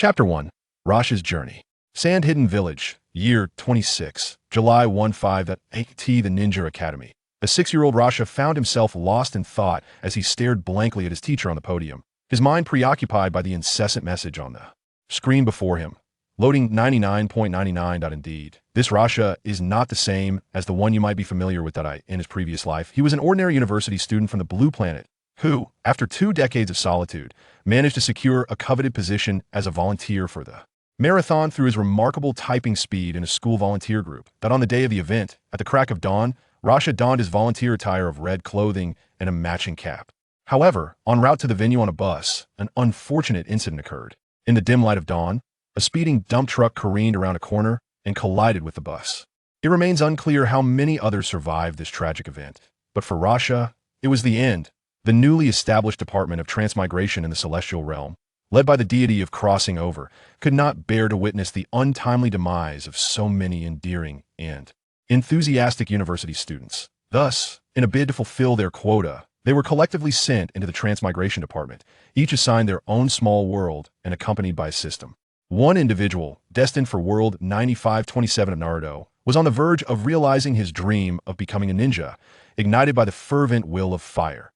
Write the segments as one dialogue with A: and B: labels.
A: Chapter 1. Rasha's Journey. Sand Hidden Village, Year 26, July 15 at AT the Ninja Academy. A 6-year-old Rasha found himself lost in thought as he stared blankly at his teacher on the podium, his mind preoccupied by the incessant message on the screen before him. Loading 99.99. Indeed, this Rasha is not the same as the one you might be familiar with in his previous life. He was an ordinary university student from the Blue Planet, who, after 2 decades of solitude, managed to secure a coveted position as a volunteer for the marathon through his remarkable typing speed in a school volunteer group. That on the day of the event, at the crack of dawn, Rasha donned his volunteer attire of red clothing and a matching cap. However, en route to the venue on a bus, an unfortunate incident occurred. In the dim light of dawn, a speeding dump truck careened around a corner and collided with the bus. It remains unclear how many others survived this tragic event, but for Rasha, it was the end. The newly established Department of Transmigration in the Celestial Realm, led by the deity of Crossing Over, could not bear to witness the untimely demise of so many endearing and enthusiastic university students. Thus, in a bid to fulfill their quota, they were collectively sent into the Transmigration Department, each assigned their own small world and accompanied by a system. One individual, destined for World 9527 of Naruto, was on the verge of realizing his dream of becoming a ninja, ignited by the fervent will of fire.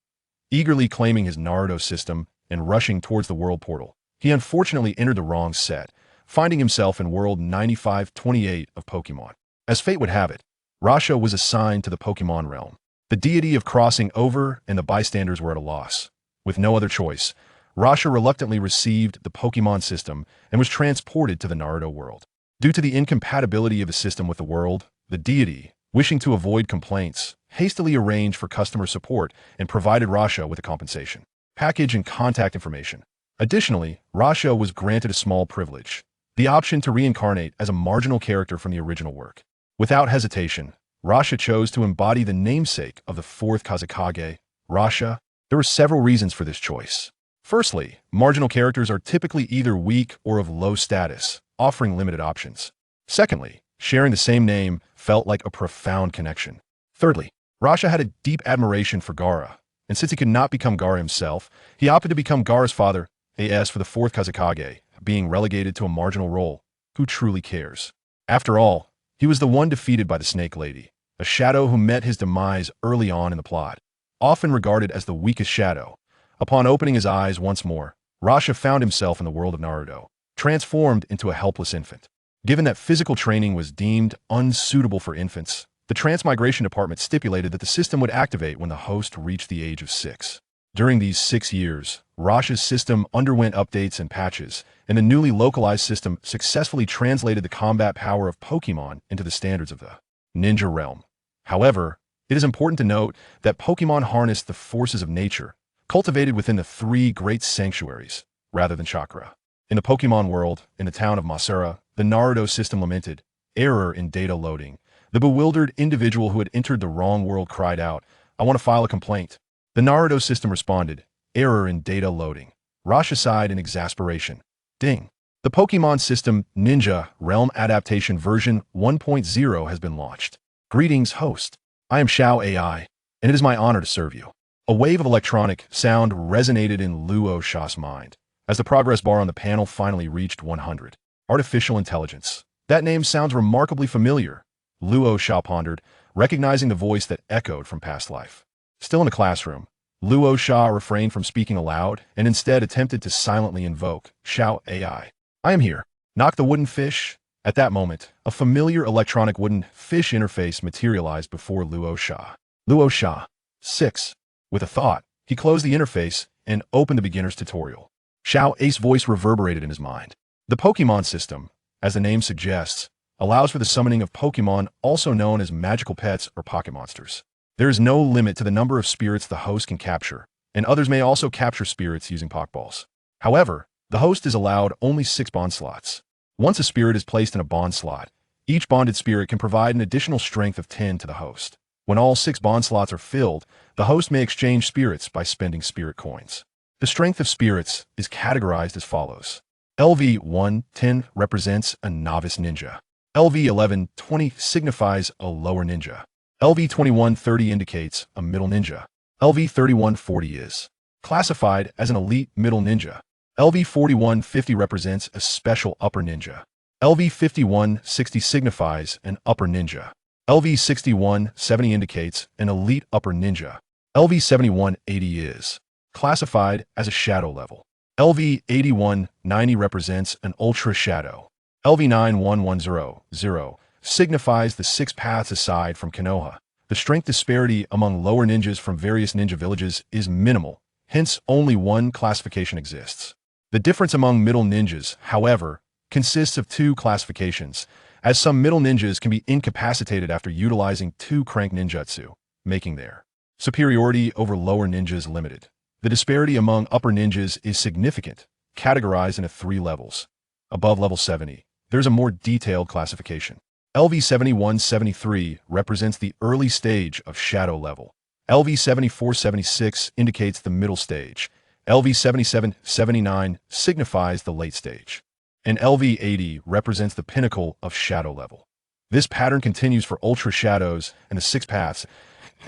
A: Eagerly claiming his Naruto system and rushing towards the world portal, he unfortunately entered the wrong set, finding himself in World 9528 of Pokemon. As fate would have it, Rasha was assigned to the Pokemon realm. The deity of Crossing Over and the bystanders were at a loss. With no other choice, Rasha reluctantly received the Pokemon system and was transported to the Naruto world. Due to the incompatibility of the system with the world, the deity, wishing to avoid complaints, hastily arranged for customer support and provided Rasha with a compensation package and contact information. Additionally, Rasha was granted a small privilege, the option to reincarnate as a marginal character from the original work. Without hesitation, Rasha chose to embody the namesake of the Fourth Kazekage, Rasha. There were several reasons for this choice. Firstly, marginal characters are typically either weak or of low status, offering limited options. Secondly, sharing the same name felt like a profound connection. Thirdly, Rasha had a deep admiration for Gaara, and since he could not become Gaara himself, he opted to become Gaara's father, AS for the Fourth Kazekage, being relegated to a marginal role. Who truly cares? After all, he was the one defeated by the Snake Lady, a shadow who met his demise early on in the plot. Often regarded as the weakest shadow, upon opening his eyes once more, Rasha found himself in the world of Naruto, transformed into a helpless infant. Given that physical training was deemed unsuitable for infants, the Transmigration Department stipulated that the system would activate when the host reached the age of 6. During these 6 years, Rasha's system underwent updates and patches, and the newly localized system successfully translated the combat power of Pokemon into the standards of the ninja realm. However, it is important to note that Pokemon harnessed the forces of nature, cultivated within the 3 great sanctuaries, rather than chakra. In the Pokemon world, in the town of Masura, the Naruto system lamented, "Error in data loading." The bewildered individual who had entered the wrong world cried out, "I want to file a complaint." The Naruto system responded, "Error in data loading." Rasha sighed in exasperation. Ding. The Pokemon system Ninja Realm Adaptation version 1.0 has been launched. Greetings, host. I am Xiao AI, and it is my honor to serve you. A wave of electronic sound resonated in Luo Sha's mind as the progress bar on the panel finally reached 100. Artificial intelligence. That name sounds remarkably familiar, Luo Sha pondered, recognizing the voice that echoed from past life. Still in the classroom, Luo Sha refrained from speaking aloud and instead attempted to silently invoke Xiao AI. "I am here. Knock the wooden fish." At that moment, a familiar electronic wooden fish interface materialized before Luo Sha. Luo Sha. 6. With a thought, he closed the interface and opened the beginner's tutorial. Xiao Ai's voice reverberated in his mind. The Pokemon system, as the name suggests, allows for the summoning of Pokemon also known as magical pets or pocket monsters. There is no limit to the number of spirits the host can capture, and others may also capture spirits using Pokeballs. However, the host is allowed only 6 bond slots. Once a spirit is placed in a bond slot, each bonded spirit can provide an additional strength of 10 to the host. When all 6 bond slots are filled, the host may exchange spirits by spending spirit coins. The strength of spirits is categorized as follows. LV 110 represents a novice ninja. LV 1120 signifies a lower ninja. LV 2130 indicates a middle ninja. LV 3140 is classified as an elite middle ninja. LV4150 represents a special upper ninja. LV5160 signifies an upper ninja. LV6170 indicates an elite upper ninja. LV7180 is classified as a shadow level. LV8190 represents an ultra shadow. LV91100 signifies the 6 paths aside from Konoha. The strength disparity among lower ninjas from various ninja villages is minimal, hence only one classification exists. The difference among middle ninjas, however, consists of 2 classifications, as some middle ninjas can be incapacitated after utilizing 2 crank ninjutsu, making their superiority over lower ninjas limited. The disparity among upper ninjas is significant, categorized into 3 levels. Above level 70, there's a more detailed classification. LV7173 represents the early stage of shadow level. LV7476 indicates the middle stage. LV7779 signifies the late stage. And LV80 represents the pinnacle of shadow level. This pattern continues for ultra shadows and the 6 paths,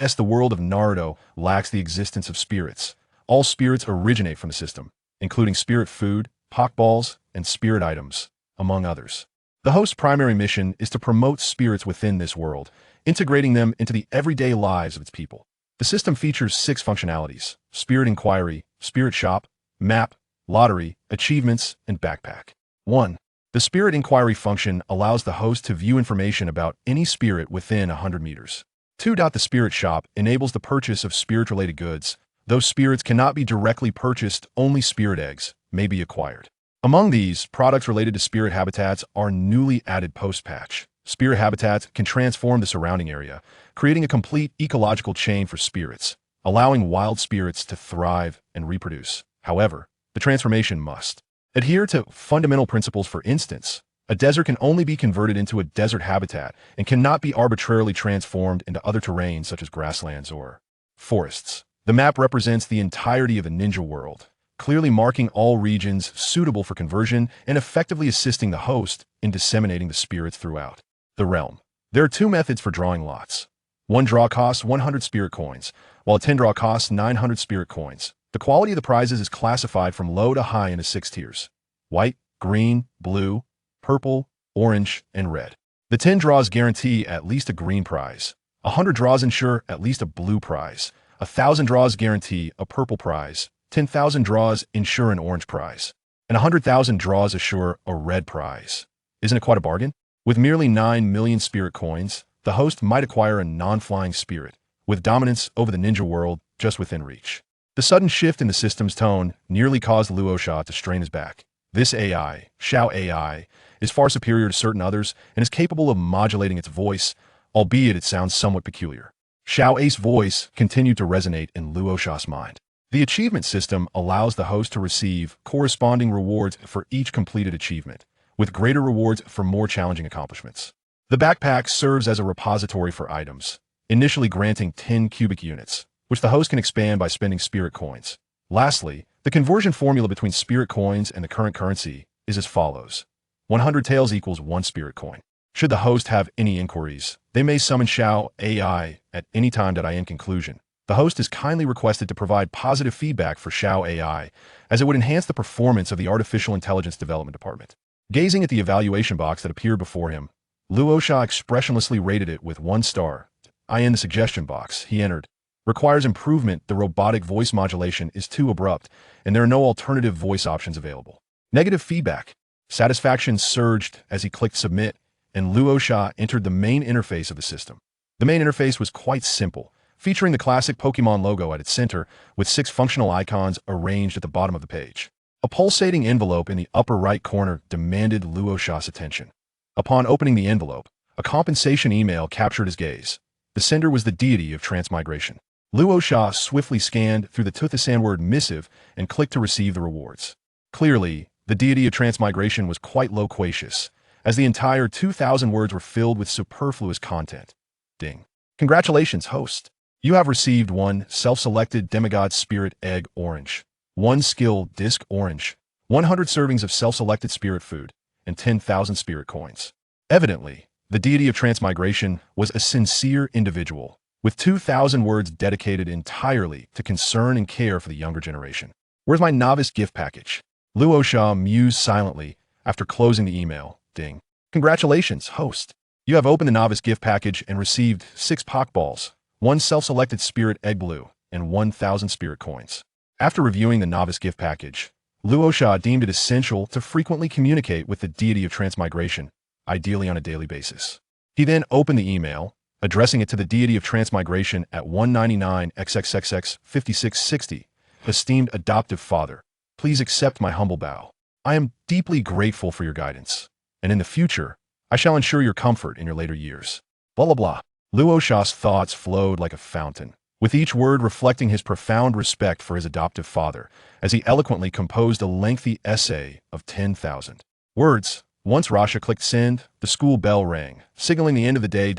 A: as the world of Naruto lacks the existence of spirits. All spirits originate from the system, including spirit food, Pokeballs, and spirit items, among others. The host's primary mission is to promote spirits within this world, integrating them into the everyday lives of its people. The system features 6 functionalities: Spirit Inquiry, Spirit Shop, Map, Lottery, Achievements, and Backpack. 1. The Spirit Inquiry function allows the host to view information about any spirit within 100 meters. 2. The Spirit Shop enables the purchase of spirit-related goods. Though spirits cannot be directly purchased, only spirit eggs may be acquired. Among these, products related to spirit habitats are newly added post-patch. Spirit habitats can transform the surrounding area, creating a complete ecological chain for spirits, allowing wild spirits to thrive and reproduce. However, the transformation must adhere to fundamental principles. For instance, a desert can only be converted into a desert habitat and cannot be arbitrarily transformed into other terrains such as grasslands or forests. The map represents the entirety of the ninja world, clearly marking all regions suitable for conversion and effectively assisting the host in disseminating the spirits throughout the realm. There are 2 methods for drawing lots. 1 draw costs 100 spirit coins, while a 10 draw costs 900 spirit coins. The quality of the prizes is classified from low to high into 6 tiers: white, green, blue, purple, orange, and red. The 10 draws guarantee at least a green prize. 100 draws ensure at least a blue prize. 1,000 draws guarantee a purple prize. 10,000 draws ensure an orange prize. And 100,000 draws assure a red prize. Isn't it quite a bargain? With merely 9 million spirit coins, the host might acquire a non-flying spirit, with dominance over the ninja world just within reach. The sudden shift in the system's tone nearly caused Luo Sha to strain his back. This AI, Xiao AI, is far superior to certain others and is capable of modulating its voice, albeit it sounds somewhat peculiar. Xiao Ai's voice continued to resonate in Luo Sha's mind. The achievement system allows the host to receive corresponding rewards for each completed achievement, with greater rewards for more challenging accomplishments. The backpack serves as a repository for items, initially granting 10 cubic units, which the host can expand by spending spirit coins. Lastly, the conversion formula between spirit coins and the current currency is as follows. 100 taels equals 1 spirit coin. Should the host have any inquiries, they may summon Xiao AI at any time. In conclusion, the host is kindly requested to provide positive feedback for Xiao AI, as it would enhance the performance of the Artificial Intelligence Development Department. Gazing at the evaluation box that appeared before him, Luo Sha expressionlessly rated it with 1 star. In the suggestion box he entered, requires improvement. The robotic voice modulation is too abrupt, and there are no alternative voice options available. Negative feedback. Satisfaction surged as he clicked submit, and Luo Sha entered the main interface of the system. The main interface was quite simple, featuring the classic Pokemon logo at its center, with 6 functional icons arranged at the bottom of the page. A pulsating envelope in the upper right corner demanded Luo Sha's attention. Upon opening the envelope, a compensation email captured his gaze. The sender was the deity of transmigration. Luo Sha swiftly scanned through the Tuthisan missive and clicked to receive the rewards. Clearly, the deity of transmigration was quite loquacious, as the entire 2,000 words were filled with superfluous content. Ding. Congratulations, host. You have received 1 self-selected demigod spirit egg orange, 1 skill disc orange, 100 servings of self-selected spirit food, and 10,000 spirit coins. Evidently, the deity of transmigration was a sincere individual, with 2,000 words dedicated entirely to concern and care for the younger generation. Where's my novice gift package? Luo Sha mused silently after closing the email. Ding. Congratulations, host. You have opened the novice gift package and received 6 Pokeballs, 1 self-selected spirit egg blue, and 1,000 spirit coins. After reviewing the novice gift package, Luo Sha deemed it essential to frequently communicate with the deity of transmigration, ideally on a daily basis. He then opened the email, addressing it to the deity of transmigration at 199xxxx 5660. Esteemed adoptive father, please accept my humble bow. I am deeply grateful for your guidance, and in the future, I shall ensure your comfort in your later years. Blah blah blah. Luo Sha's thoughts flowed like a fountain, with each word reflecting his profound respect for his adoptive father, as he eloquently composed a lengthy essay of 10,000 words. Once Rasha clicked send, the school bell rang, signaling the end of the day.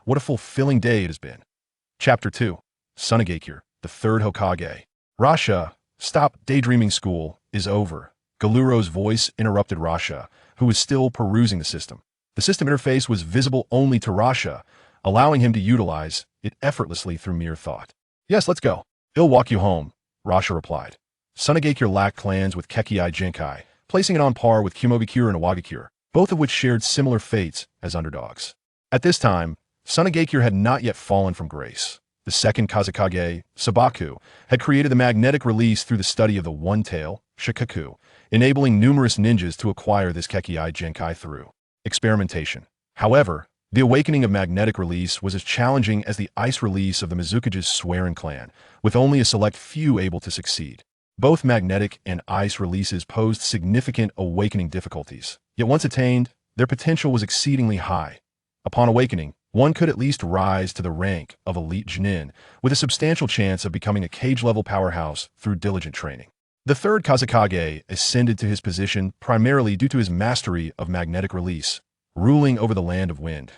A: What a fulfilling day it has been. Chapter 2. Sunagakure, the Third Hokage. Rasha, stop daydreaming, school is over. Galuro's voice interrupted Rasha, who was still perusing the system. The system interface was visible only to Rasha, allowing him to utilize it effortlessly through mere thought. Yes, let's go. He'll walk you home, Rasha replied. Sunagakure lacked clans with Kekkei Genkai, placing it on par with Kumogakure and Iwagakure, both of which shared similar fates as underdogs. At this time, Sunagakure had not yet fallen from grace. The second Kazekage, Sabaku, had created the magnetic release through the study of the one-tail, Shikaku, enabling numerous ninjas to acquire this Kekkei Genkai through experimentation. However, the awakening of magnetic release was as challenging as the ice release of the Mizukage's Swearing clan, with only a select few able to succeed. Both magnetic and ice releases posed significant awakening difficulties, yet once attained, their potential was exceedingly high. Upon awakening, one could at least rise to the rank of elite Genin, with a substantial chance of becoming a cage-level powerhouse through diligent training. The third Kazekage ascended to his position primarily due to his mastery of magnetic release, ruling over the land of wind.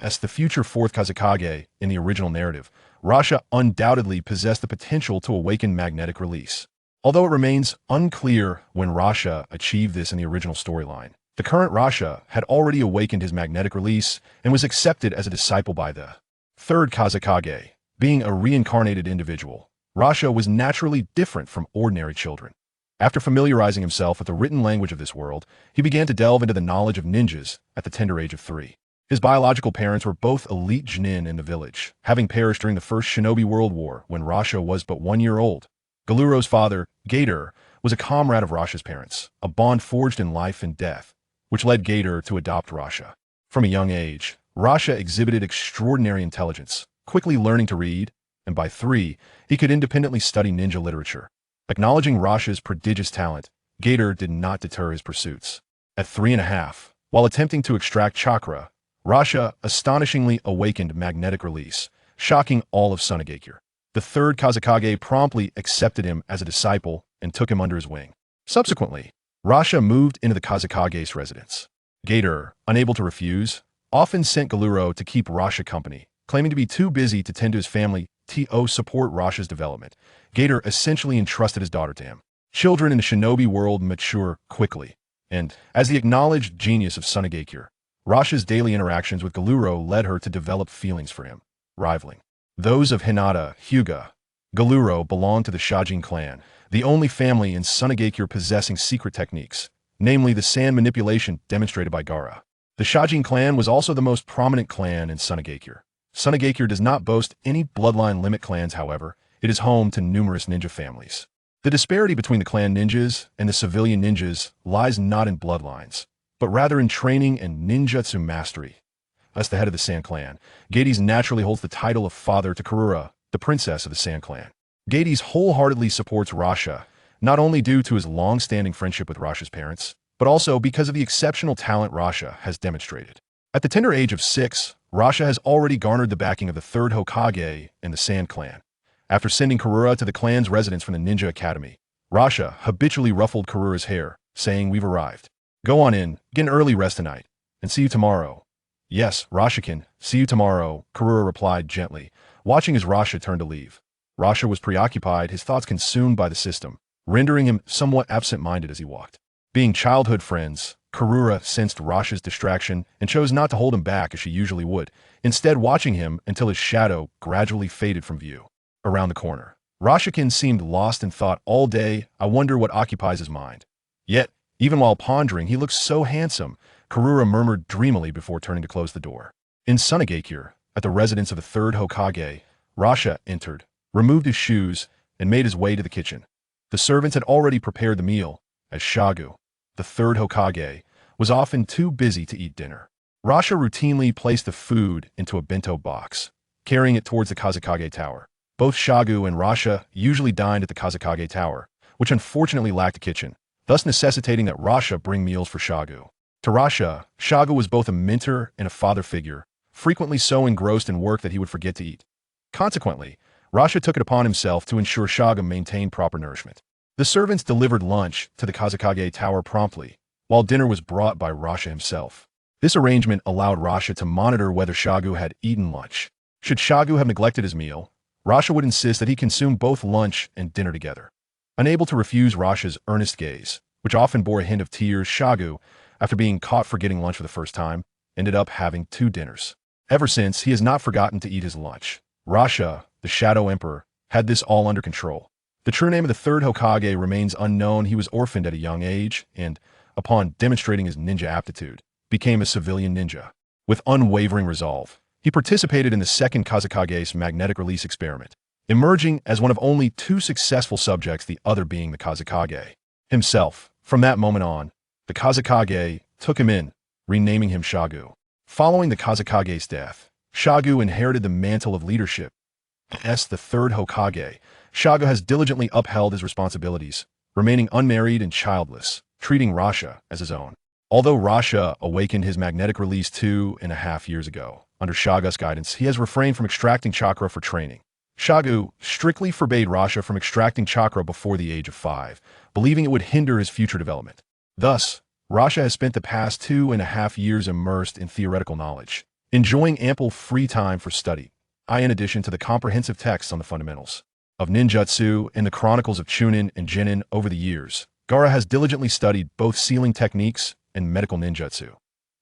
A: As the future fourth Kazekage in the original narrative, Rasha undoubtedly possessed the potential to awaken magnetic release. Although it remains unclear when Rasha achieved this in the original storyline, the current Rasha had already awakened his magnetic release and was accepted as a disciple by the third Kazekage. Being a reincarnated individual, Rasha was naturally different from ordinary children. After familiarizing himself with the written language of this world, he began to delve into the knowledge of ninjas at the tender age of 3. His biological parents were both elite genin in the village, having perished during the First Shinobi World War when Rasha was but 1 year old. Galuro's father, Gator, was a comrade of Rasha's parents, a bond forged in life and death, which led Gator to adopt Rasha. From a young age, Rasha exhibited extraordinary intelligence, quickly learning to read, and by 3, he could independently study ninja literature. Acknowledging Rasha's prodigious talent, Gator did not deter his pursuits. At 3.5, while attempting to extract chakra, Rasha astonishingly awakened magnetic release, shocking all of Sunagakure. The third Kazekage promptly accepted him as a disciple and took him under his wing. Subsequently, Rasha moved into the Kazekage's residence. Gator, unable to refuse, often sent Galuro to keep Rasha company, claiming to be too busy to tend to his family to support Rasha's development. Gator essentially entrusted his daughter to him. Children in the shinobi world mature quickly, and, as the acknowledged genius of Sunagakure, Rasha's daily interactions with Galuro led her to develop feelings for him, rivaling those of Hinata. Hyuga. Galuro belonged to the Shajin clan, the only family in Sunagakure possessing secret techniques, namely the sand manipulation demonstrated by Gaara. The Shajin clan was also the most prominent clan in Sunagakure. Sunagakure does not boast any bloodline limit clans, however. It is home to numerous ninja families. The disparity between the clan ninjas and the civilian ninjas lies not in bloodlines, but rather in training and ninjutsu mastery. As the head of the Sand Clan, Gades naturally holds the title of father to Karura, the princess of the Sand Clan. Gades wholeheartedly supports Rasha, not only due to his long-standing friendship with Rasha's parents, but also because of the exceptional talent Rasha has demonstrated. At the tender age of 6, Rasha has already garnered the backing of the third Hokage in the Sand Clan. After sending Karura to the clan's residence from the Ninja Academy, Rasha habitually ruffled Karura's hair, saying, "We've arrived. Go on in, get an early rest tonight, and see you tomorrow." "Yes, Rasha-can, see you tomorrow," Karura replied gently, watching as Rasha turned to leave. Rasha was preoccupied, his thoughts consumed by the system, rendering him somewhat absent-minded as he walked. Being childhood friends, Karura sensed Rasha's distraction and chose not to hold him back as she usually would, instead watching him until his shadow gradually faded from view. Around the corner, Rashikin seemed lost in thought all day. I wonder what occupies his mind. Yet, even while pondering, he looks so handsome, Karura murmured dreamily before turning to close the door. In Sunagakure, at the residence of the Third Kazekage, Rasha entered, removed his shoes, and made his way to the kitchen. The servants had already prepared the meal, as Shagu, the Third Kazekage, was often too busy to eat dinner. Rasha routinely placed the food into a bento box, carrying it towards the Kazekage Tower. Both Shagu and Rasha usually dined at the Kazekage Tower, which unfortunately lacked a kitchen, thus necessitating that Rasha bring meals for Shagu. To Rasha, Shagu was both a mentor and a father figure, frequently so engrossed in work that he would forget to eat. Consequently, Rasha took it upon himself to ensure Shagu maintained proper nourishment. The servants delivered lunch to the Kazekage Tower promptly, while dinner was brought by Rasha himself. This arrangement allowed Rasha to monitor whether Shagu had eaten lunch. Should Shagu have neglected his meal, Rasha would insist that he consume both lunch and dinner together. Unable to refuse Rasha's earnest gaze, which often bore a hint of tears, Shagu, after being caught forgetting lunch for the first time, ended up having 2 dinners. Ever since, he has not forgotten to eat his lunch. Rasha, the Shadow Emperor, had this all under control. The true name of the Third Kazekage remains unknown. He was orphaned at a young age and, upon demonstrating his ninja aptitude, became a civilian ninja. With unwavering resolve, he participated in the Second Kazekage's magnetic release experiment, emerging as one of only 2 successful subjects, the other being the Kazekage himself. From that moment on, the Kazekage took him in, renaming him Shagu. Following the Kazekage's death, Shagu inherited the mantle of leadership. As the Third Kazekage, Shagu has diligently upheld his responsibilities, remaining unmarried and childless, treating Rasha as his own. Although Rasha awakened his magnetic release 2.5 years ago, under Shagu's guidance, he has refrained from extracting chakra for training. Shagu strictly forbade Rasha from extracting chakra before the age of 5, believing it would hinder his future development. Thus, Rasha has spent the past 2.5 years immersed in theoretical knowledge, enjoying ample free time for study, in addition to the comprehensive texts on the fundamentals of ninjutsu and the chronicles of Chunin and Genin. Over the years, Gaara has diligently studied both sealing techniques and medical ninjutsu.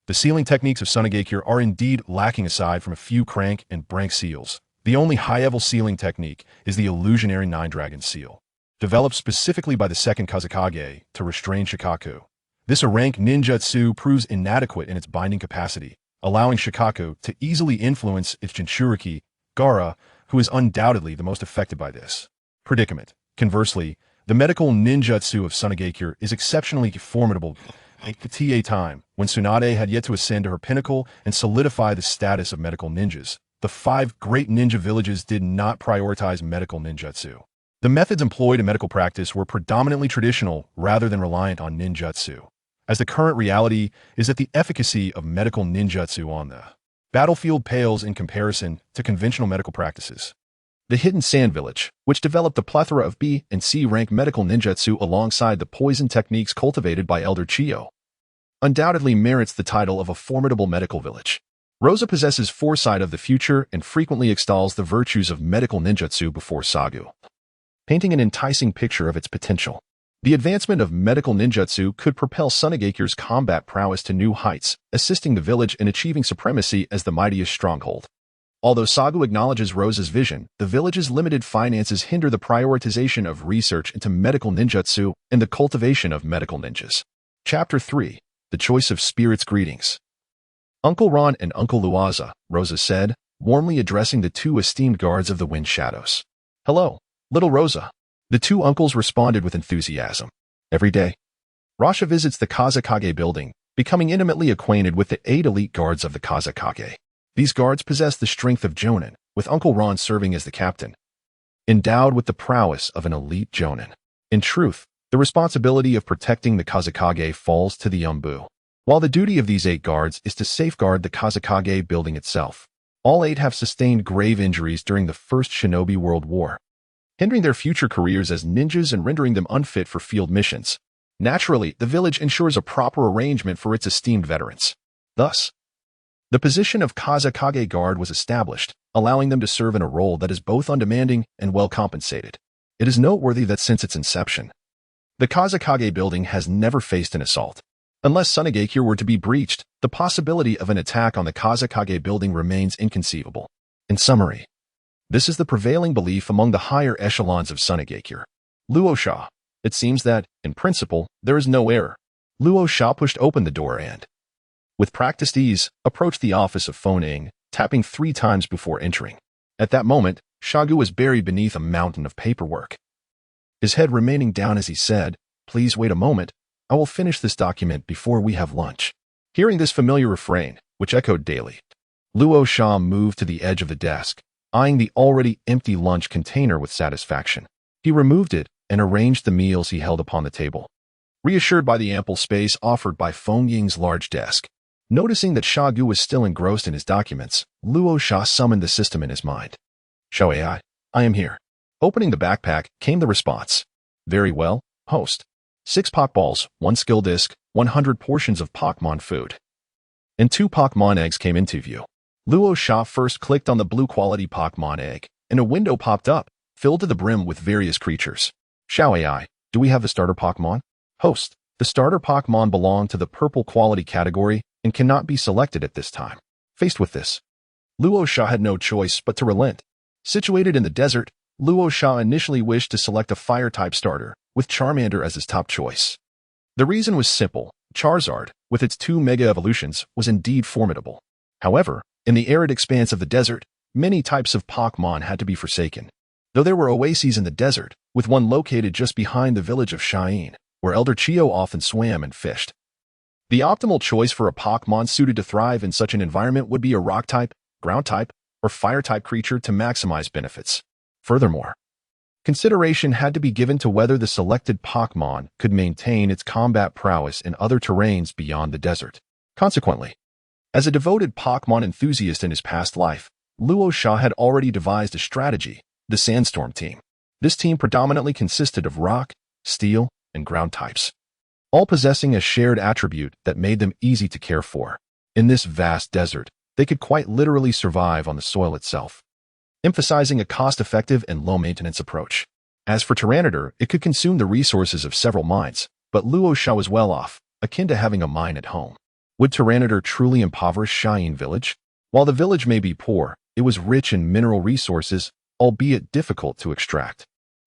A: The sealing techniques of Sunagakure are indeed lacking aside from a few crank and brank seals. The only high-level sealing technique is the illusionary Nine-Dragon seal, developed specifically by the Second Kazekage to restrain Shikaku. This rank ninjutsu proves inadequate in its binding capacity, allowing Shikaku to easily influence its Jinchuriki. Gaara, who is undoubtedly the most affected by this predicament. Conversely, the medical ninjutsu of Sunagakure is exceptionally formidable. At the time when Tsunade had yet to ascend to her pinnacle and solidify the status of medical ninjas, the 5 great ninja villages did not prioritize medical ninjutsu. The methods employed in medical practice were predominantly traditional rather than reliant on ninjutsu, as the current reality is that the efficacy of medical ninjutsu on the battlefield pales in comparison to conventional medical practices. The Hidden Sand Village, which developed a plethora of B and C rank medical ninjutsu alongside the poison techniques cultivated by Elder Chiyo, undoubtedly merits the title of a formidable medical village. Rosa possesses foresight of the future and frequently extols the virtues of medical ninjutsu before Sagu, painting an enticing picture of its potential. The advancement of medical ninjutsu could propel Sunagakure's combat prowess to new heights, assisting the village in achieving supremacy as the mightiest stronghold. Although Sagu acknowledges Rosa's vision, the village's limited finances hinder the prioritization of research into medical ninjutsu and the cultivation of medical ninjas. Chapter 3. The Choice of Spirits. Greetings, Uncle Ron and Uncle Luaza, Rosa said, warmly addressing the 2 esteemed guards of the Wind Shadows. Hello, little Rosa. The 2 uncles responded with enthusiasm. Every day, Rasha visits the Kazekage building, becoming intimately acquainted with the 8 elite guards of the Kazekage. These guards possess the strength of Jonin, with Uncle Ron serving as the captain, endowed with the prowess of an elite Jonin. In truth, the responsibility of protecting the Kazekage falls to the Umbu, while the duty of these 8 guards is to safeguard the Kazekage building itself. All 8 have sustained grave injuries during the First Shinobi World War, hindering their future careers as ninjas and rendering them unfit for field missions. Naturally, the village ensures a proper arrangement for its esteemed veterans. Thus, the position of Kazekage guard was established, allowing them to serve in a role that is both undemanding and well compensated. It is noteworthy that since its inception, the Kazekage building has never faced an assault. Unless Sunagakure were to be breached, the possibility of an attack on the Kazekage building remains inconceivable. In summary, This is the prevailing belief among the higher echelons of Sunagakure. Luo Sha. It seems that, in principle, there is no error. Luo Sha pushed open the door and, with practiced ease, approached the office of Foning, tapping 3 times before entering. At that moment, Shagu was buried beneath a mountain of paperwork. His head remaining down as he said, "Please wait a moment, I will finish this document before we have lunch." Hearing this familiar refrain, which echoed daily, Luo Sha moved to the edge of the desk, eyeing the already empty lunch container with satisfaction. He removed it and arranged the meals he held upon the table. Reassured by the ample space offered by Feng Ying's large desk, noticing that Shagu was still engrossed in his documents, Luo Sha summoned the system in his mind. "Shao AI, I am here." Opening the backpack came the response. "Very well, host. 6 Pokeballs, 1 skill disc, 100 portions of Pokémon food." And 2 Pokémon eggs came into view. Luo Sha first clicked on the blue-quality Pokémon egg, and a window popped up, filled to the brim with various creatures. "Shao AI, do we have the starter Pokémon?" "Host, the starter Pokémon belong to the purple quality category and cannot be selected at this time." Faced with this, Luo Sha had no choice but to relent. Situated in the desert, Luo Sha initially wished to select a fire-type starter, with Charmander as his top choice. The reason was simple. Charizard, with its 2 mega evolutions, was indeed formidable. However, in the arid expanse of the desert, many types of Pokémon had to be forsaken. Though there were oases in the desert, with one located just behind the village of Xiangling, where Elder Chio often swam and fished. The optimal choice for a Pokémon suited to thrive in such an environment would be a rock-type, ground-type, or fire-type creature to maximize benefits. Furthermore, consideration had to be given to whether the selected Pokémon could maintain its combat prowess in other terrains beyond the desert. Consequently, as a devoted Pokémon enthusiast in his past life, Luo Sha had already devised a strategy, the Sandstorm team. This team predominantly consisted of rock, steel, and ground types, all possessing a shared attribute that made them easy to care for. In this vast desert, they could quite literally survive on the soil itself, emphasizing a cost-effective and low-maintenance approach. As for Tyranitar, it could consume the resources of several mines, but Luo Sha was well off, akin to having a mine at home. Would Tyranitar truly impoverish Xiangling village? While the village may be poor, it was rich in mineral resources, albeit difficult to extract.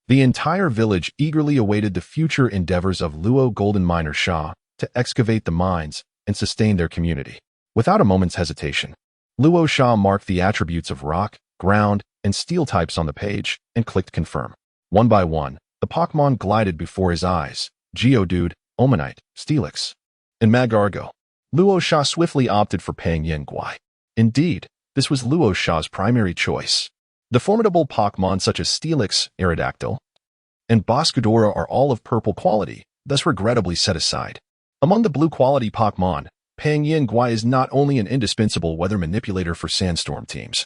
A: The entire village eagerly awaited the future endeavors of Luo Golden Miner Sha to excavate the mines and sustain their community. Without a moment's hesitation, Luo Sha marked the attributes of rock, ground, and steel types on the page and clicked confirm. One by one, the Pokémon glided before his eyes: Geodude, Omanite, Steelix, and Magargo. Luo Sha swiftly opted for Pangyin Guai. Indeed, this was Luo Sha's primary choice. The formidable Pokémon such as Steelix, Aerodactyl, and Boscadora are all of purple quality, thus regrettably set aside. Among the blue quality Pokémon, Pangyin Guai is not only an indispensable weather manipulator for sandstorm teams,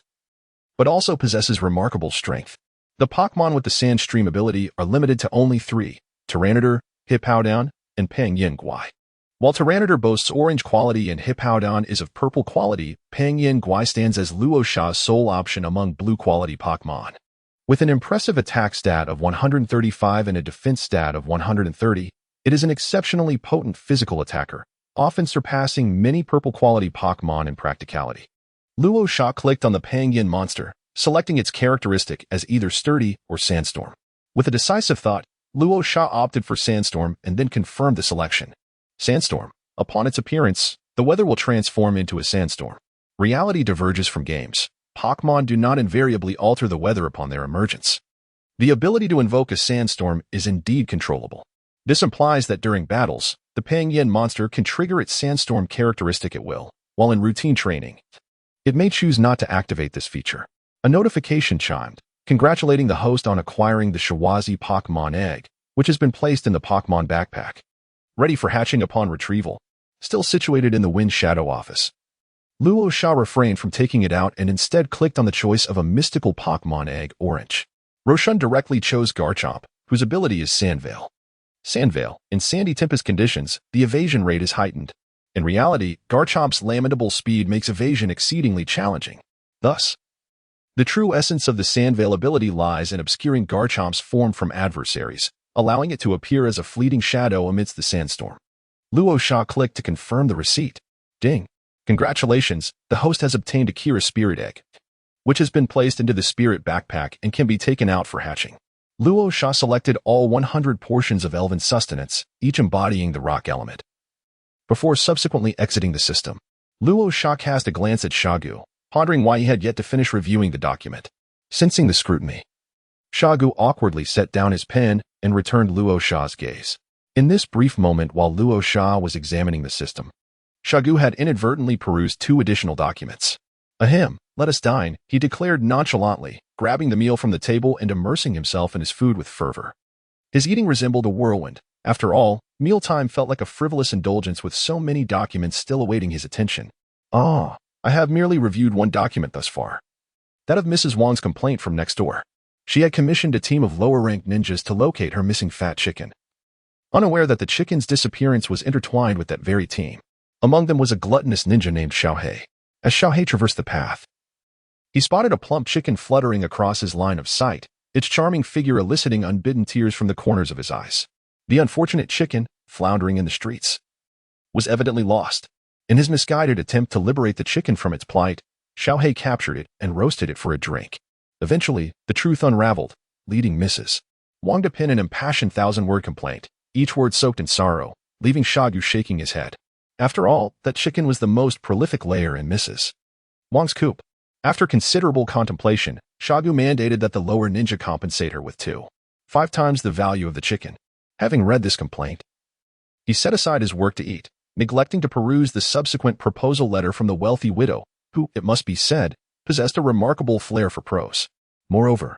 A: but also possesses remarkable strength. The Pokémon with the Sand Stream ability are limited to only 3, Tyranitar, Hippowdon, and Pangyin Guai. While Tyranitar boasts orange quality and Hippowdon is of purple quality, Pangyin Guai stands as Luo Sha's sole option among blue quality Pokémon. With an impressive attack stat of 135 and a defense stat of 130, it is an exceptionally potent physical attacker, often surpassing many purple quality Pokémon in practicality. Luo Sha clicked on the Pangyin monster, selecting its characteristic as either sturdy or sandstorm. With a decisive thought, Luo Sha opted for sandstorm and then confirmed the selection. Sandstorm. Upon its appearance, the weather will transform into a sandstorm. Reality diverges from games. Pokémon do not invariably alter the weather upon their emergence. The ability to invoke a sandstorm is indeed controllable. This implies that during battles, the Pangyin monster can trigger its sandstorm characteristic at will, while in routine training, it may choose not to activate this feature. A notification chimed, congratulating the host on acquiring the Shiwazi Pokémon egg, which has been placed in the Pokémon backpack, ready for hatching upon retrieval. Still situated in the Wind Shadow office, Luo Sha refrained from taking it out and instead clicked on the choice of a mystical Pokémon egg, Orange. Roshan directly chose Garchomp, whose ability is Sandveil. Sandveil, in sandy tempest conditions, the evasion rate is heightened. In reality, Garchomp's lamentable speed makes evasion exceedingly challenging. Thus, the true essence of the Sandveil ability lies in obscuring Garchomp's form from adversaries, allowing it to appear as a fleeting shadow amidst the sandstorm. Luo Sha clicked to confirm the receipt. Ding! Congratulations, the host has obtained a Kira Spirit Egg. which has been placed into the spirit backpack and can be taken out for hatching. Luo Sha selected all 100 portions of elven sustenance, each embodying the rock element. Before subsequently exiting the system, Luo Sha cast a glance at Xiaogu, pondering why he had yet to finish reviewing the document. Sensing the scrutiny, Xiaogu awkwardly set down his pen and returned Luo Sha's gaze. In this brief moment while Luo Sha was examining the system, Xiaogu had inadvertently perused 2 additional documents. Ahem, let us dine, he declared nonchalantly, grabbing the meal from the table and immersing himself in his food with fervor. His eating resembled a whirlwind. After all, mealtime felt like a frivolous indulgence with so many documents still awaiting his attention. I have merely reviewed 1 document thus far. That of Mrs. Wang's complaint from next door. She had commissioned a team of lower-ranked ninjas to locate her missing fat chicken. Unaware that the chicken's disappearance was intertwined with that very team, among them was a gluttonous ninja named Xiaohei. As Xiaohei traversed the path, he spotted a plump chicken fluttering across his line of sight, its charming figure eliciting unbidden tears from the corners of his eyes. The unfortunate chicken, floundering in the streets, was evidently lost. In his misguided attempt to liberate the chicken from its plight, Xiaohei captured it and roasted it for a drink. Eventually, the truth unraveled, leading Mrs. Wang to pen an impassioned 1,000-word complaint, each word soaked in sorrow, leaving Xiaogu shaking his head. After all, that chicken was the most prolific layer in Mrs. Wang's coop. After considerable contemplation, Xiaogu mandated that the lower ninja compensate her with 5 times the value of the chicken. Having read this complaint, he set aside his work to eat, neglecting to peruse the subsequent proposal letter from the wealthy widow, who, it must be said, possessed a remarkable flair for prose. Moreover,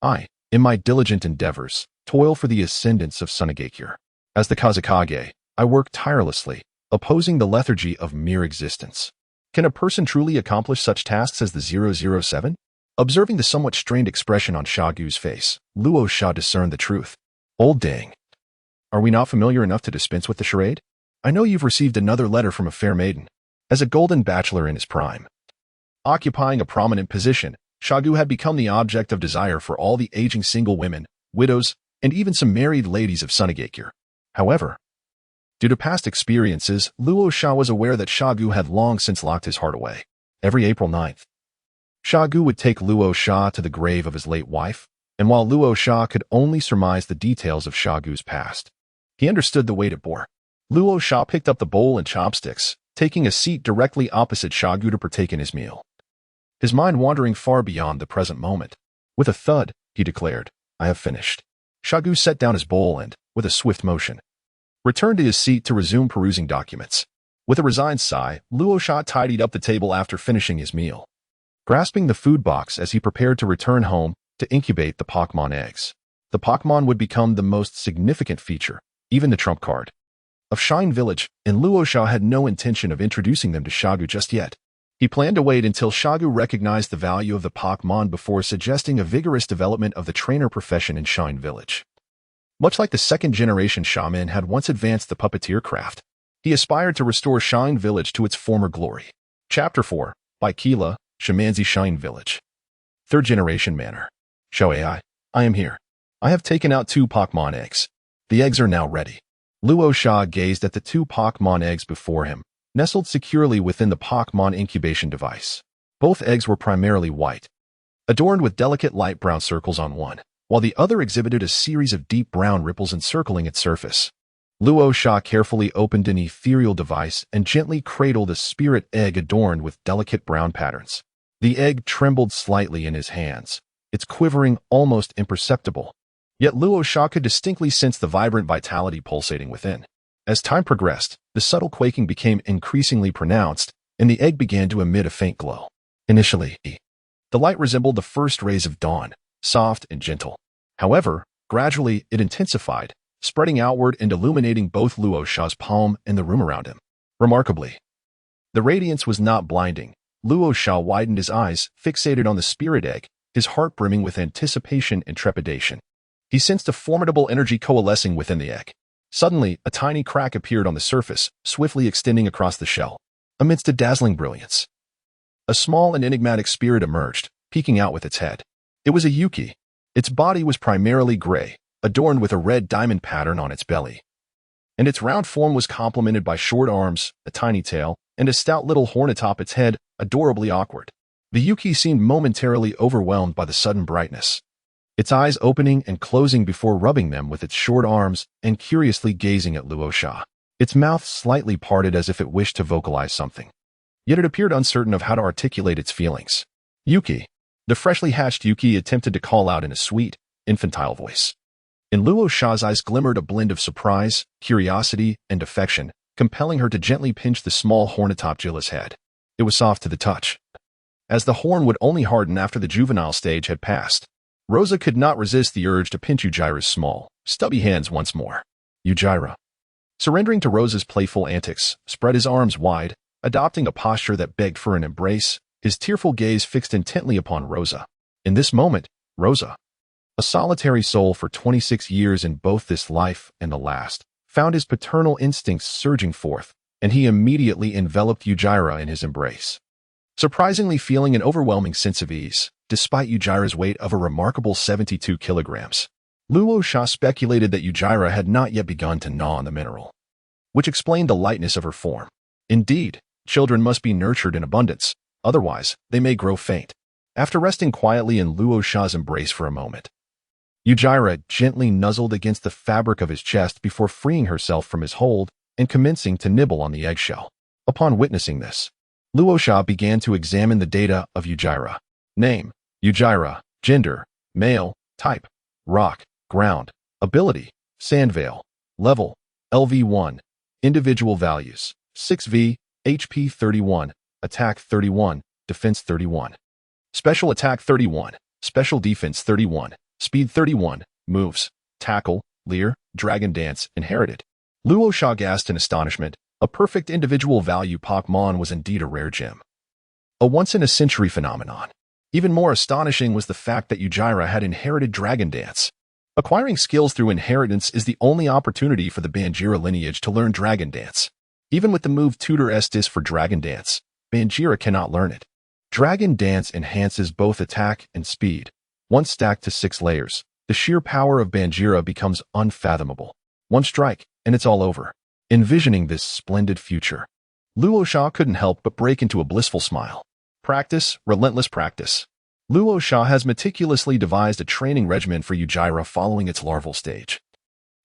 A: I, in my diligent endeavors, toil for the ascendance of Sunagakure. As the Kazekage, I work tirelessly, opposing the lethargy of mere existence. Can a person truly accomplish such tasks as the 007? Observing the somewhat strained expression on Xiaogu's face, Luo Sha discerned the truth. Old dang. Are we not familiar enough to dispense with the charade? I know you've received another letter from a fair maiden. As a golden bachelor in his prime, occupying a prominent position, Xiaogu had become the object of desire for all the aging single women, widows, and even some married ladies of Sunagakure. However, due to past experiences, Luo Sha was aware that Xiaogu had long since locked his heart away. Every April 9th, Xiaogu would take Luo Sha to the grave of his late wife, and while Luo Sha could only surmise the details of Xiaogu's past, he understood the weight it bore. Luo Sha picked up the bowl and chopsticks, taking a seat directly opposite Xiaogu to partake in his meal, his mind wandering far beyond the present moment. With a thud, he declared, I have finished. Xiaogu set down his bowl and, with a swift motion, returned to his seat to resume perusing documents. With a resigned sigh, Luo Sha tidied up the table after finishing his meal, grasping the food box as he prepared to return home to incubate the Pokémon eggs. The Pokémon would become the most significant feature, even the trump card, of Shine Village, and Luo Sha had no intention of introducing them to Xiaogu just yet. He planned to wait until Xiaogu recognized the value of the Pokémon before suggesting a vigorous development of the trainer profession in Shine Village. Much like the second-generation shaman had once advanced the puppeteer craft, he aspired to restore Shine Village to its former glory. Chapter 4, by Keela, Shamanzi Shine Village. Third-generation manner. Xiaoai, I am here. I have taken out 2 Pokémon eggs. The eggs are now ready. Luo Sha gazed at the 2 Pokémon eggs before him, nestled securely within the Pokémon incubation device. Both eggs were primarily white, adorned with delicate light brown circles on one, while the other exhibited a series of deep brown ripples encircling its surface. Luo Sha carefully opened an ethereal device and gently cradled a spirit egg adorned with delicate brown patterns. The egg trembled slightly in his hands, its quivering almost imperceptible. Yet Luo Sha could distinctly sense the vibrant vitality pulsating within. As time progressed, the subtle quaking became increasingly pronounced, and the egg began to emit a faint glow. Initially, the light resembled the first rays of dawn, soft and gentle. However, gradually it intensified, spreading outward and illuminating both Luo Sha's palm and the room around him. Remarkably, the radiance was not blinding. Luo Sha widened his eyes, fixated on the spirit egg, his heart brimming with anticipation and trepidation. He sensed a formidable energy coalescing within the egg. Suddenly, a tiny crack appeared on the surface, swiftly extending across the shell. Amidst a dazzling brilliance, a small and enigmatic spirit emerged, peeking out with its head. It was a Yuki. Its body was primarily gray, adorned with a red diamond pattern on its belly, and its round form was complemented by short arms, a tiny tail, and a stout little horn atop its head, adorably awkward. The Yuki seemed momentarily overwhelmed by the sudden brightness, its eyes opening and closing before rubbing them with its short arms and curiously gazing at Luo Sha. Its mouth slightly parted as if it wished to vocalize something. Yet it appeared uncertain of how to articulate its feelings. Yuki. The freshly hatched Yuki attempted to call out in a sweet, infantile voice. In Luo Sha's eyes glimmered a blend of surprise, curiosity, and affection, compelling her to gently pinch the small horn atop Jilla's head. It was soft to the touch, as the horn would only harden after the juvenile stage had passed. Rosa could not resist the urge to pinch Ujira's small, stubby hands once more. Ujira, surrendering to Rosa's playful antics, spread his arms wide, adopting a posture that begged for an embrace, his tearful gaze fixed intently upon Rosa. In this moment, Rosa, a solitary soul for 26 years in both this life and the last, found his paternal instincts surging forth, and he immediately enveloped Ujira in his embrace. Surprisingly feeling an overwhelming sense of ease, despite Ujira's weight of a remarkable 72 kilograms. Luo Sha speculated that Ujira had not yet begun to gnaw on the mineral, which explained the lightness of her form. Indeed, children must be nurtured in abundance, otherwise they may grow faint. After resting quietly in Luo Sha's embrace for a moment, Ujira gently nuzzled against the fabric of his chest before freeing herself from his hold and commencing to nibble on the eggshell. Upon witnessing this, Luo Sha began to examine the data of Ujira. Name, Ujira. Gender, male. Type, rock, ground. Ability, Sandvale. Level, LV1. Individual values, 6V, HP 31, Attack 31, Defense 31. Special Attack 31, Special Defense 31, Speed 31, Moves, Tackle, Leer, Dragon Dance, Inherited. Luo Sha gasped in astonishment. A perfect individual value Pokémon was indeed a rare gem. A once-in-a-century phenomenon. Even more astonishing was the fact that Ujira had inherited Dragon Dance. Acquiring skills through inheritance is the only opportunity for the Banjira lineage to learn Dragon Dance. Even with the move Tutor Estis for Dragon Dance, Banjira cannot learn it. Dragon Dance enhances both attack and speed. Once stacked to 6 layers, the sheer power of Banjira becomes unfathomable. One strike, and it's all over. Envisioning this splendid future, Luo Sha couldn't help but break into a blissful smile. Practice, relentless practice. Luo Sha has meticulously devised a training regimen for Ujira following its larval stage,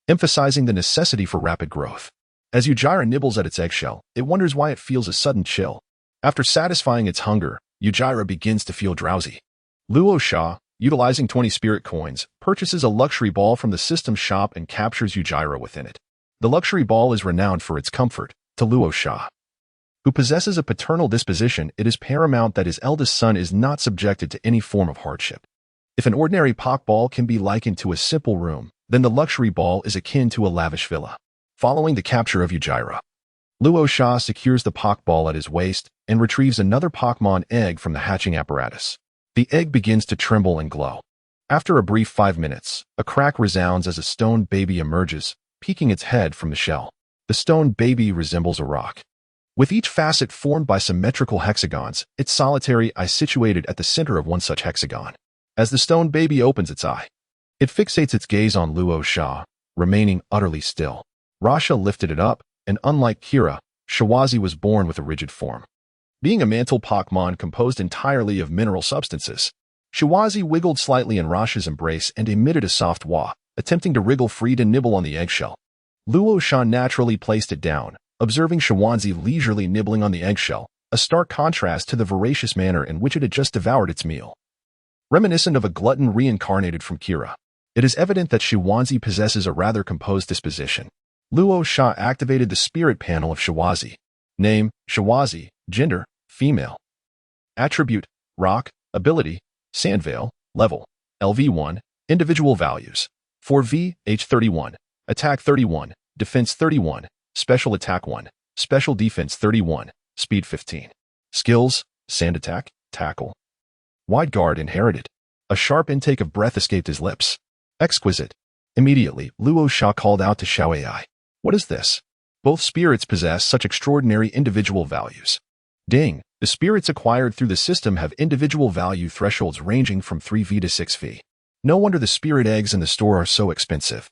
A: emphasizing the necessity for rapid growth. As Ujira nibbles at its eggshell, it wonders why it feels a sudden chill. After satisfying its hunger, Ujira begins to feel drowsy. Luo Sha, utilizing 20 spirit coins, purchases a luxury ball from the system shop and captures Ujira within it. The luxury ball is renowned for its comfort. To Luo Sha, who possesses a paternal disposition, it is paramount that his eldest son is not subjected to any form of hardship. If an ordinary Pokeball can be likened to a simple room, then the luxury ball is akin to a lavish villa. Following the capture of Ujira, Luo Sha secures the Pokeball at his waist and retrieves another Pokemon egg from the hatching apparatus. The egg begins to tremble and glow. After a brief 5 minutes, a crack resounds as a stone baby emerges, peeking its head from the shell. The stone baby resembles a rock, with each facet formed by symmetrical hexagons, its solitary eye situated at the center of one such hexagon. As the stone baby opens its eye, it fixates its gaze on Luo Sha, remaining utterly still. Rasha lifted it up, and unlike Kira, Shiwazi was born with a rigid form. Being a mantle Pokemon composed entirely of mineral substances, Shiwazi wiggled slightly in Rasha's embrace and emitted a soft wah, attempting to wriggle free to nibble on the eggshell. Luo Sha naturally placed it down, observing Shiwazi leisurely nibbling on the eggshell, a stark contrast to the voracious manner in which it had just devoured its meal. Reminiscent of a glutton reincarnated from Kira, it is evident that Shiwazi possesses a rather composed disposition. Luo Sha activated the spirit panel of Shiwazi. Name, Shiwazi. Gender, female. Attribute, rock. Ability, Sandvale. Level, LV1. Individual values, 4V, H 31, Attack 31, Defense 31, Special Attack 1, Special Defense 31, Speed 15. Skills, Sand Attack, Tackle. Wide Guard inherited. A sharp intake of breath escaped his lips. Exquisite. Immediately, Luo Sha called out to Xiao AI. What is this? Both spirits possess such extraordinary individual values. Ding. The spirits acquired through the system have individual value thresholds ranging from 3V to 6V. No wonder the spirit eggs in the store are so expensive.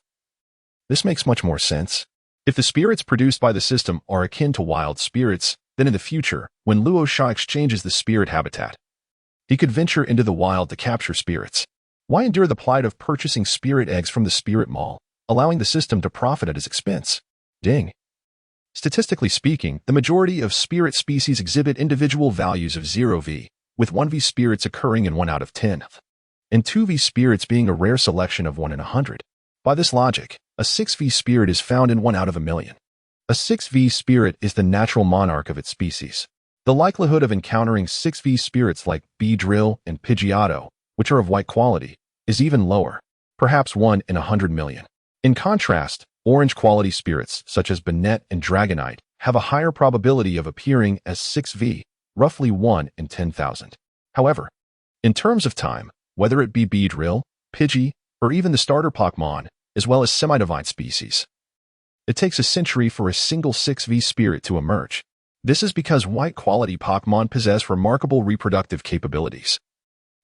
A: This makes much more sense. If the spirits produced by the system are akin to wild spirits, then in the future, when Luo Sha exchanges the spirit habitat, He could venture into the wild to capture spirits. Why endure the plight of purchasing spirit eggs from the spirit mall, allowing the system to profit at his expense? Ding. Statistically speaking, the majority of spirit species exhibit individual values of 0V, with 1V spirits occurring in 1 out of 10, and 2V spirits being a rare selection of 1 in 100. By this logic, a 6V spirit is found in 1 out of a million. A 6V spirit is the natural monarch of its species. The likelihood of encountering 6V spirits like Beedrill and Pidgeotto, which are of white quality, is even lower, perhaps 1 in 100 million. In contrast, orange quality spirits such as Banette and Dragonite have a higher probability of appearing as 6V, roughly 1 in 10,000. However, in terms of time, whether it be Beedrill, Pidgey, or even the starter Pokémon, as well as semi-divine species, it takes a century for a single 6V spirit to emerge. This is because white-quality Pokémon possess remarkable reproductive capabilities,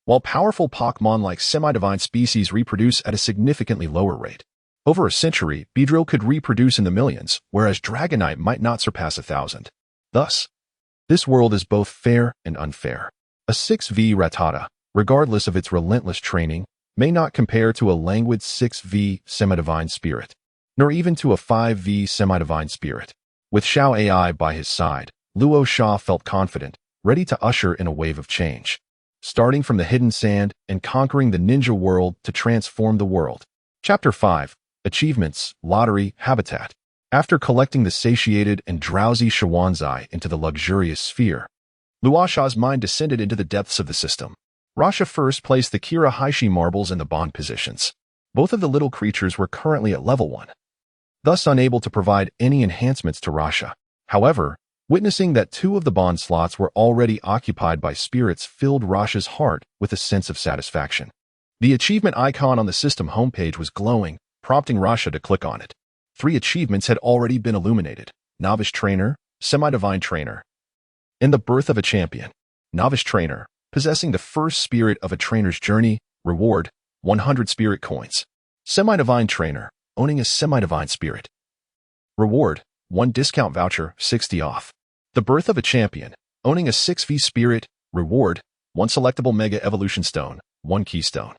A: while powerful Pokémon like semi-divine species reproduce at a significantly lower rate. Over a century, Beedrill could reproduce in the millions, whereas Dragonite might not surpass 1,000. Thus, this world is both fair and unfair. A 6V Rattata, regardless of its relentless training, may not compare to a languid 6V semi-divine spirit, nor even to a 5V semi-divine spirit. With Xiao AI by his side, Luo Sha felt confident, ready to usher in a wave of change, starting from the hidden sand and conquering the ninja world to transform the world. Chapter 5. Achievements, Lottery, Habitat. After collecting the satiated and drowsy Shawanzai into the luxurious sphere, Luo Sha's mind descended into the depths of the system. Rasha first placed the Kira Haishi marbles in the bond positions. Both of the little creatures were currently at level 1, thus unable to provide any enhancements to Rasha. However, witnessing that 2 of the bond slots were already occupied by spirits filled Rasha's heart with a sense of satisfaction. The achievement icon on the system homepage was glowing, prompting Rasha to click on it. 3 achievements had already been illuminated: Novice Trainer, Semi-Divine Trainer, and the Birth of a Champion. Novice Trainer, possessing the first spirit of a trainer's journey, reward, 100 spirit coins. Semi-Divine Trainer, owning a semi-divine spirit, reward, 1 discount voucher, 60 off. The Birth of a Champion, owning a 6V spirit, reward, 1 selectable Mega Evolution Stone, 1 keystone.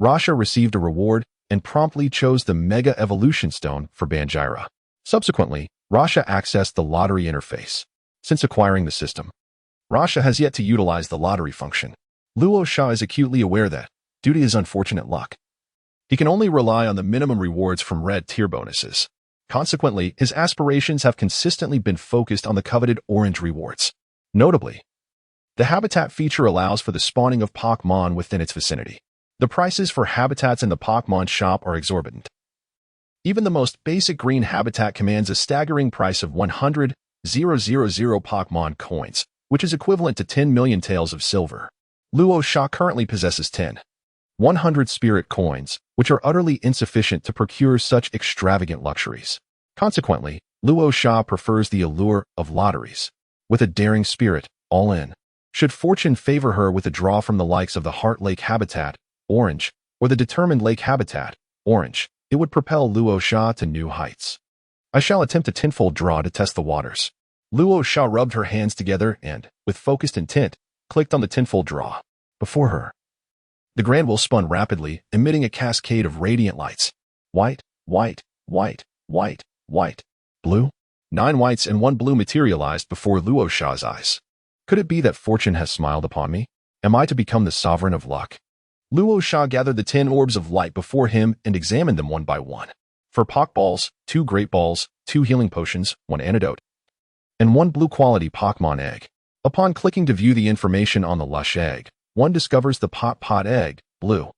A: Rasha received a reward and promptly chose the Mega Evolution Stone for Banjira. Subsequently, Rasha accessed the lottery interface. Since acquiring the system, Rasha has yet to utilize the lottery function. Luo Sha is acutely aware that, due to his unfortunate luck, he can only rely on the minimum rewards from red tier bonuses. Consequently, his aspirations have consistently been focused on the coveted orange rewards. Notably, the habitat feature allows for the spawning of Pokémon within its vicinity. The prices for habitats in the Pokémon shop are exorbitant. Even the most basic green habitat commands a staggering price of 100,000 Pokémon coins, which is equivalent to 10 million taels of silver. Luo Sha currently possesses 100 spirit coins, which are utterly insufficient to procure such extravagant luxuries. Consequently, Luo Sha prefers the allure of lotteries. With a daring spirit, all in, should fortune favor her with a draw from the likes of the Heart Lake Habitat, orange, or the Determined Lake Habitat, orange, it would propel Luo Sha to new heights. I shall attempt a tenfold draw to test the waters. Luo Sha rubbed her hands together and, with focused intent, clicked on the tenfold draw. Before her, the grand wheel spun rapidly, emitting a cascade of radiant lights. White, white, white, white, white, blue. 9 whites and 1 blue materialized before Luo Sha's eyes. Could it be that fortune has smiled upon me? Am I to become the sovereign of luck? Luo Sha gathered the 10 orbs of light before him and examined them one by one. For Pokeballs, 2 Great Balls, 2 healing potions, 1 antidote, and 1 blue quality Pokemon egg. Upon clicking to view the information on the Lush egg, one discovers the Pot egg, blue.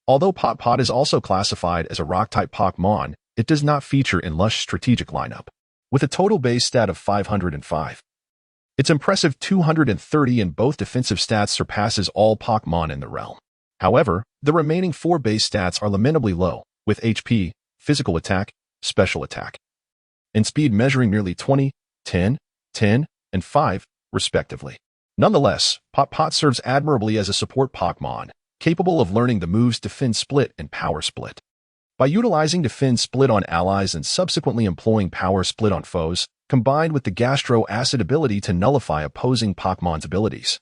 A: Although Pot is also classified as a rock-type Pokemon, it does not feature in Lush's strategic lineup. With a total base stat of 505, its impressive 230 in both defensive stats surpasses all Pokemon in the realm. However, the remaining 4 base stats are lamentably low, with HP, physical attack, special attack, and speed measuring nearly 20, 10, 10, and 5, respectively. Nonetheless, Pot serves admirably as a support Pokemon, capable of learning the moves Defend Split and Power Split. By utilizing Defend Split on allies and subsequently employing Power Split on foes, combined with the Gastro Acid ability to nullify opposing Pokemon's abilities,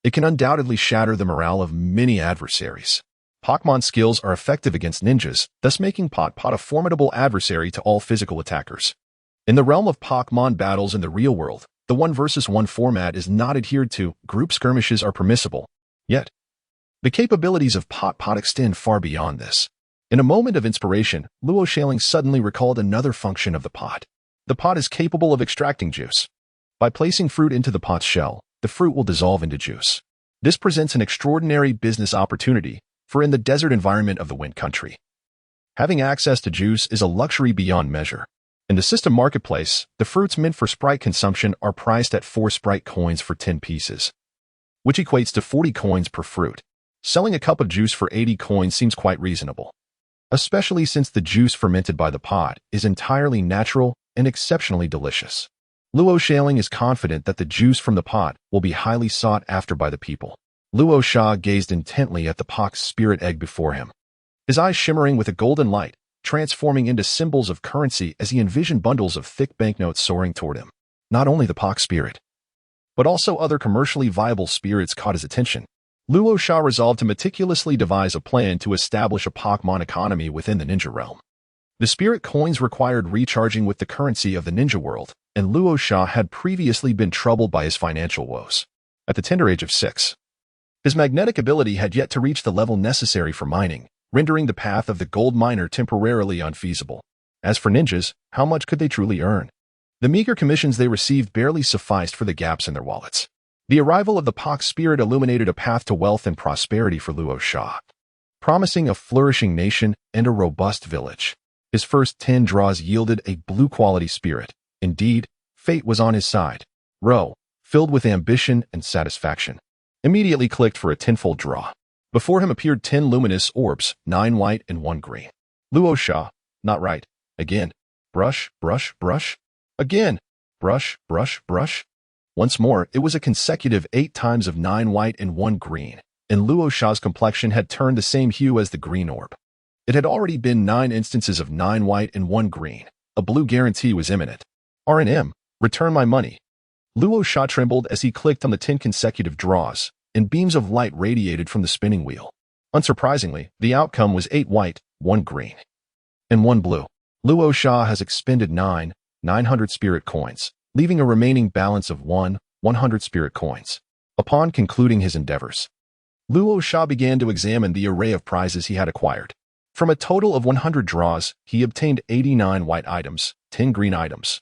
A: It can undoubtedly shatter the morale of many adversaries. Pokémon skills are effective against ninjas, thus making Pot a formidable adversary to all physical attackers. In the realm of Pokémon battles in the real world, the 1 versus 1 format is not adhered to, group skirmishes are permissible. Yet, the capabilities of Pot extend far beyond this. In a moment of inspiration, Luo Sha suddenly recalled another function of the pot. The pot is capable of extracting juice. By placing fruit into the pot's shell, the fruit will dissolve into juice. This presents an extraordinary business opportunity, for in the desert environment of the Wind Country, having access to juice is a luxury beyond measure. In the system marketplace, the fruits meant for sprite consumption are priced at 4 sprite coins for 10 pieces, which equates to 40 coins per fruit. Selling a cup of juice for 80 coins seems quite reasonable, especially since the juice fermented by the pot is entirely natural and exceptionally delicious. Luo Sha is confident that the juice from the pot will be highly sought after by the people. Luo Sha gazed intently at the pot's spirit egg before him, his eyes shimmering with a golden light, transforming into symbols of currency as he envisioned bundles of thick banknotes soaring toward him. Not only the pot spirit, but also other commercially viable spirits caught his attention. Luo Sha resolved to meticulously devise a plan to establish a Pokémon economy within the ninja realm. The spirit coins required recharging with the currency of the ninja world, and Luo Sha had previously been troubled by his financial woes. At the tender age of 6, his magnetic ability had yet to reach the level necessary for mining, rendering the path of the gold miner temporarily unfeasible. As for ninjas, how much could they truly earn? The meager commissions they received barely sufficed for the gaps in their wallets. The arrival of the Pox spirit illuminated a path to wealth and prosperity for Luo Sha, promising a flourishing nation and a robust village. His first 10 draws yielded a blue-quality spirit. Indeed, fate was on his side. Ro, filled with ambition and satisfaction, immediately clicked for a 10-fold draw. Before him appeared 10 luminous orbs, 9 white and 1 green. Luo Sha, not right. Again. Brush, brush, brush. Again. Brush, brush, brush. Once more, it was a consecutive 8 times of 9 white and 1 green, and Luo Sha's complexion had turned the same hue as the green orb. It had already been 9 instances of 9 white and 1 green. A blue guarantee was imminent. R&M, return my money. Luo Sha trembled as he clicked on the 10 consecutive draws, and beams of light radiated from the spinning wheel. Unsurprisingly, the outcome was 8 white, 1 green, and 1 blue. Luo Sha has expended 900 spirit coins, leaving a remaining balance of 100 spirit coins. Upon concluding his endeavors, Luo Sha began to examine the array of prizes he had acquired. From a total of 100 draws, he obtained 89 white items, 10 green items,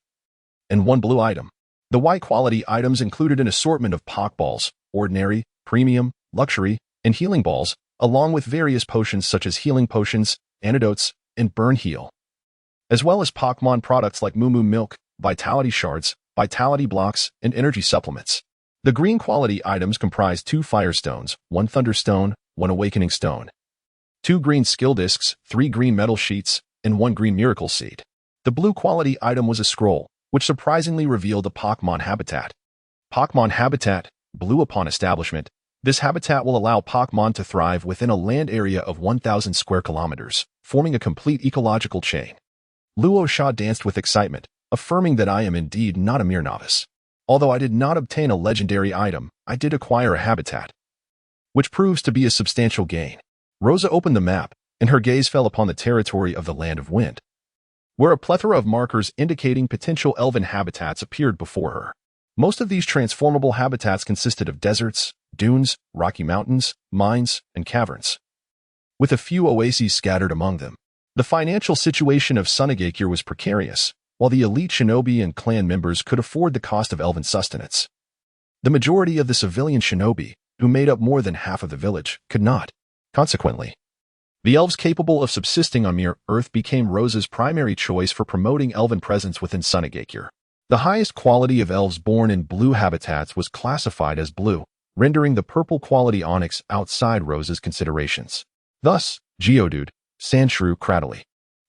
A: and 1 blue item. The white quality items included an assortment of Pokeballs, ordinary, premium, luxury, and healing balls, along with various potions such as healing potions, antidotes, and burn heal, as well as Pokémon products like Moo Moo Milk, Vitality Shards, Vitality Blocks, and energy supplements. The green quality items comprised 2 Fire Stones, 1 Thunder Stone, 1 Awakening Stone, 2 green Skill Discs, 3 green Metal Sheets, and 1 green Miracle Seed. The blue quality item was a scroll, which surprisingly revealed a Pokémon habitat. Pokémon habitat, blue upon establishment. This habitat will allow Pokémon to thrive within a land area of 1,000 square kilometers, forming a complete ecological chain. Luo Sha danced with excitement, affirming that I am indeed not a mere novice. Although I did not obtain a legendary item, I did acquire a habitat, which proves to be a substantial gain. Rosa opened the map, and her gaze fell upon the territory of the Land of Wind, where a plethora of markers indicating potential elven habitats appeared before her. Most of these transformable habitats consisted of deserts, dunes, rocky mountains, mines, and caverns, with a few oases scattered among them. The financial situation of Sunagakure was precarious, while the elite shinobi and clan members could afford the cost of elven sustenance. The majority of the civilian shinobi, who made up more than half of the village, could not. Consequently, the elves capable of subsisting on mere earth became Rosa's primary choice for promoting elven presence within Sunagakure. The highest quality of elves born in blue habitats was classified as blue, rendering the purple quality onyx outside Rosa's considerations. Thus, Geodude, Sandshrew, Cradily,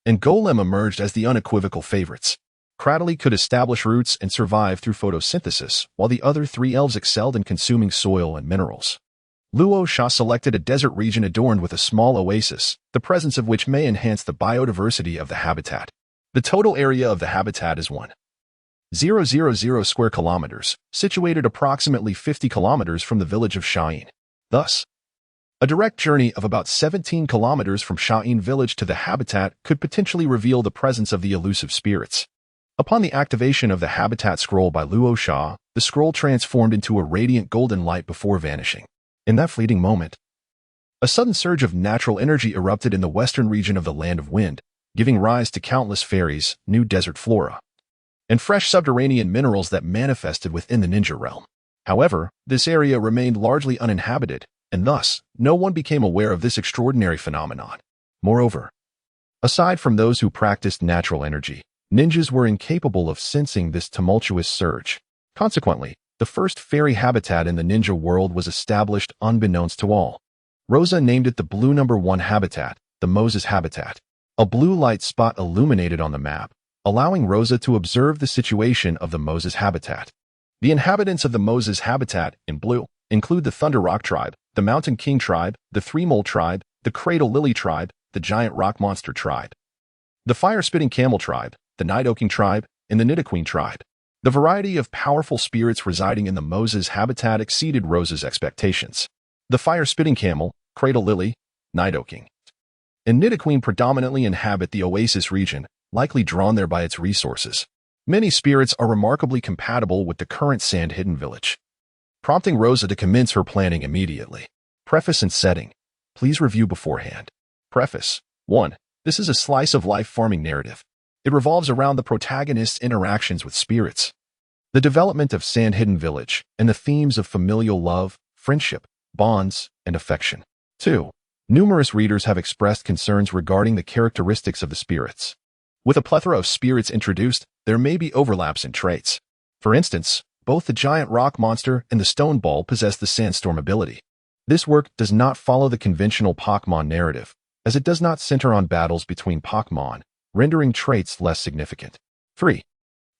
A: and Golem emerged as the unequivocal favorites. Cradily could establish roots and survive through photosynthesis, while the other 3 elves excelled in consuming soil and minerals. Luo Sha selected a desert region adorned with a small oasis, the presence of which may enhance the biodiversity of the habitat. The total area of the habitat is 1 000 square kilometers, situated approximately 50 kilometers from the village of Xiangling. Thus, a direct journey of about 17 kilometers from Xiangling village to the habitat could potentially reveal the presence of the elusive spirits. Upon the activation of the habitat scroll by Luo Sha, the scroll transformed into a radiant golden light before vanishing. In that fleeting moment, a sudden surge of natural energy erupted in the western region of the Land of Wind, giving rise to countless fairies, new desert flora, and fresh subterranean minerals that manifested within the ninja realm. However, this area remained largely uninhabited, and thus, no one became aware of this extraordinary phenomenon. Moreover, aside from those who practiced natural energy, ninjas were incapable of sensing this tumultuous surge. Consequently, the first fairy habitat in the ninja world was established unbeknownst to all. Rosa named it the Blue No. 1 habitat, the Moses habitat. A blue light spot illuminated on the map, allowing Rosa to observe the situation of the Moses habitat. The inhabitants of the Moses habitat, in blue, include the Thunder Rock tribe, the Mountain King tribe, the Three Mole tribe, the Cradle Lily tribe, the Giant Rock Monster tribe, the Fire Spitting Camel tribe, the Nidoking tribe, and the Nidoqueen tribe. The variety of powerful spirits residing in the Moses habitat exceeded Rosa's expectations. The Fire Spitting Camel, Cradle Lily, Nidoking, and Nidoqueen predominantly inhabit the Oasis region, likely drawn there by its resources. Many spirits are remarkably compatible with the current Sand Hidden village, prompting Rosa to commence her planning immediately. Preface and setting. Please review beforehand. Preface. 1. This is a slice-of-life farming narrative. It revolves around the protagonist's interactions with spirits, the development of Sand Hidden Village, and the themes of familial love, friendship, bonds, and affection. 2. Numerous readers have expressed concerns regarding the characteristics of the spirits. With a plethora of spirits introduced, there may be overlaps in traits. For instance, both the giant rock monster and the stone ball possess the sandstorm ability. This work does not follow the conventional Pokémon narrative, as it does not center on battles between Pokémon, rendering traits less significant. 3.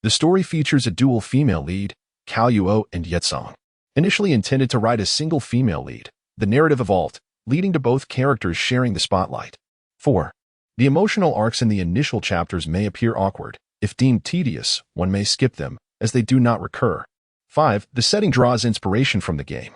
A: The story features a dual female lead, Xialuoluo and Yecang. Initially intended to write a single female lead, the narrative evolved, leading to both characters sharing the spotlight. 4. The emotional arcs in the initial chapters may appear awkward. If deemed tedious, one may skip them, as they do not recur. 5. The setting draws inspiration from the game,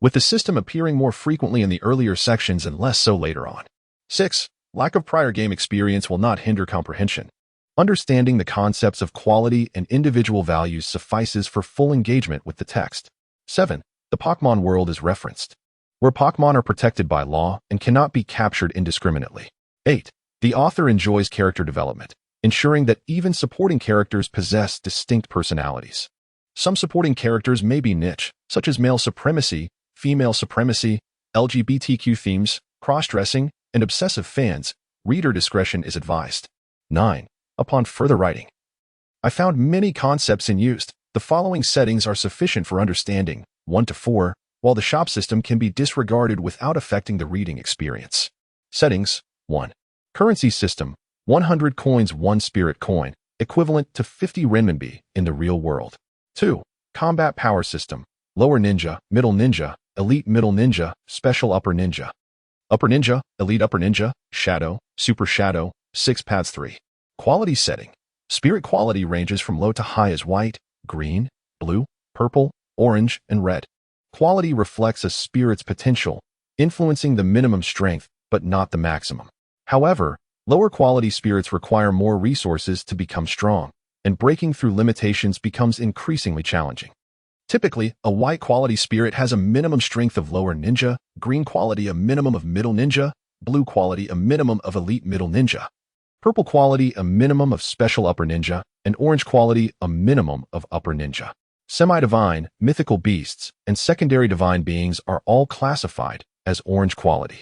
A: with the system appearing more frequently in the earlier sections and less so later on. 6. Lack of prior game experience will not hinder comprehension. Understanding the concepts of quality and individual values suffices for full engagement with the text. 7. The Pokémon world is referenced, where Pokémon are protected by law and cannot be captured indiscriminately. 8. The author enjoys character development, ensuring that even supporting characters possess distinct personalities. Some supporting characters may be niche, such as male supremacy, female supremacy, LGBTQ themes, cross-dressing, and obsessive fans. Reader discretion is advised. 9. Upon further writing, I found many concepts in use. The following settings are sufficient for understanding, 1 to 4, while the shop system can be disregarded without affecting the reading experience. Settings. 1. Currency system, 100 coins 1 spirit coin, equivalent to 50 renminbi in the real world. 2. Combat power system, lower ninja, middle ninja, elite middle ninja, special upper ninja. Upper ninja, elite upper ninja, shadow, super shadow, 6 paths 3. Quality setting. Spirit quality ranges from low to high as white, green, blue, purple, orange, and red. Quality reflects a spirit's potential, influencing the minimum strength, but not the maximum. However, lower quality spirits require more resources to become strong, and breaking through limitations becomes increasingly challenging. Typically, a white quality spirit has a minimum strength of lower ninja, green quality a minimum of middle ninja, blue quality a minimum of elite middle ninja, purple quality a minimum of special upper ninja, and orange quality a minimum of upper ninja. Semi-divine, mythical beasts, and secondary divine beings are all classified as orange quality.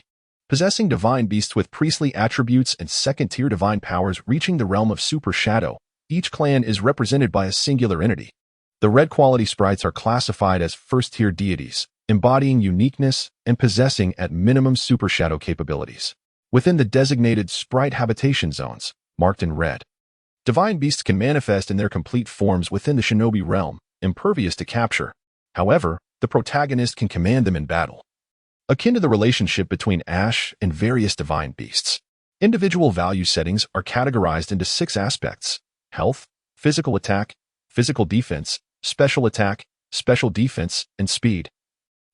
A: Possessing divine beasts with priestly attributes and second-tier divine powers reaching the realm of super shadow, each clan is represented by a singular entity. The red quality sprites are classified as first-tier deities, embodying uniqueness and possessing at minimum super shadow capabilities. Within the designated sprite habitation zones, marked in red, divine beasts can manifest in their complete forms within the shinobi realm, impervious to capture. However, the protagonist can command them in battle, akin to the relationship between Ash and various divine beasts. Individual value settings are categorized into 6 aspects: health, physical attack, physical defense, special attack, special defense, and speed,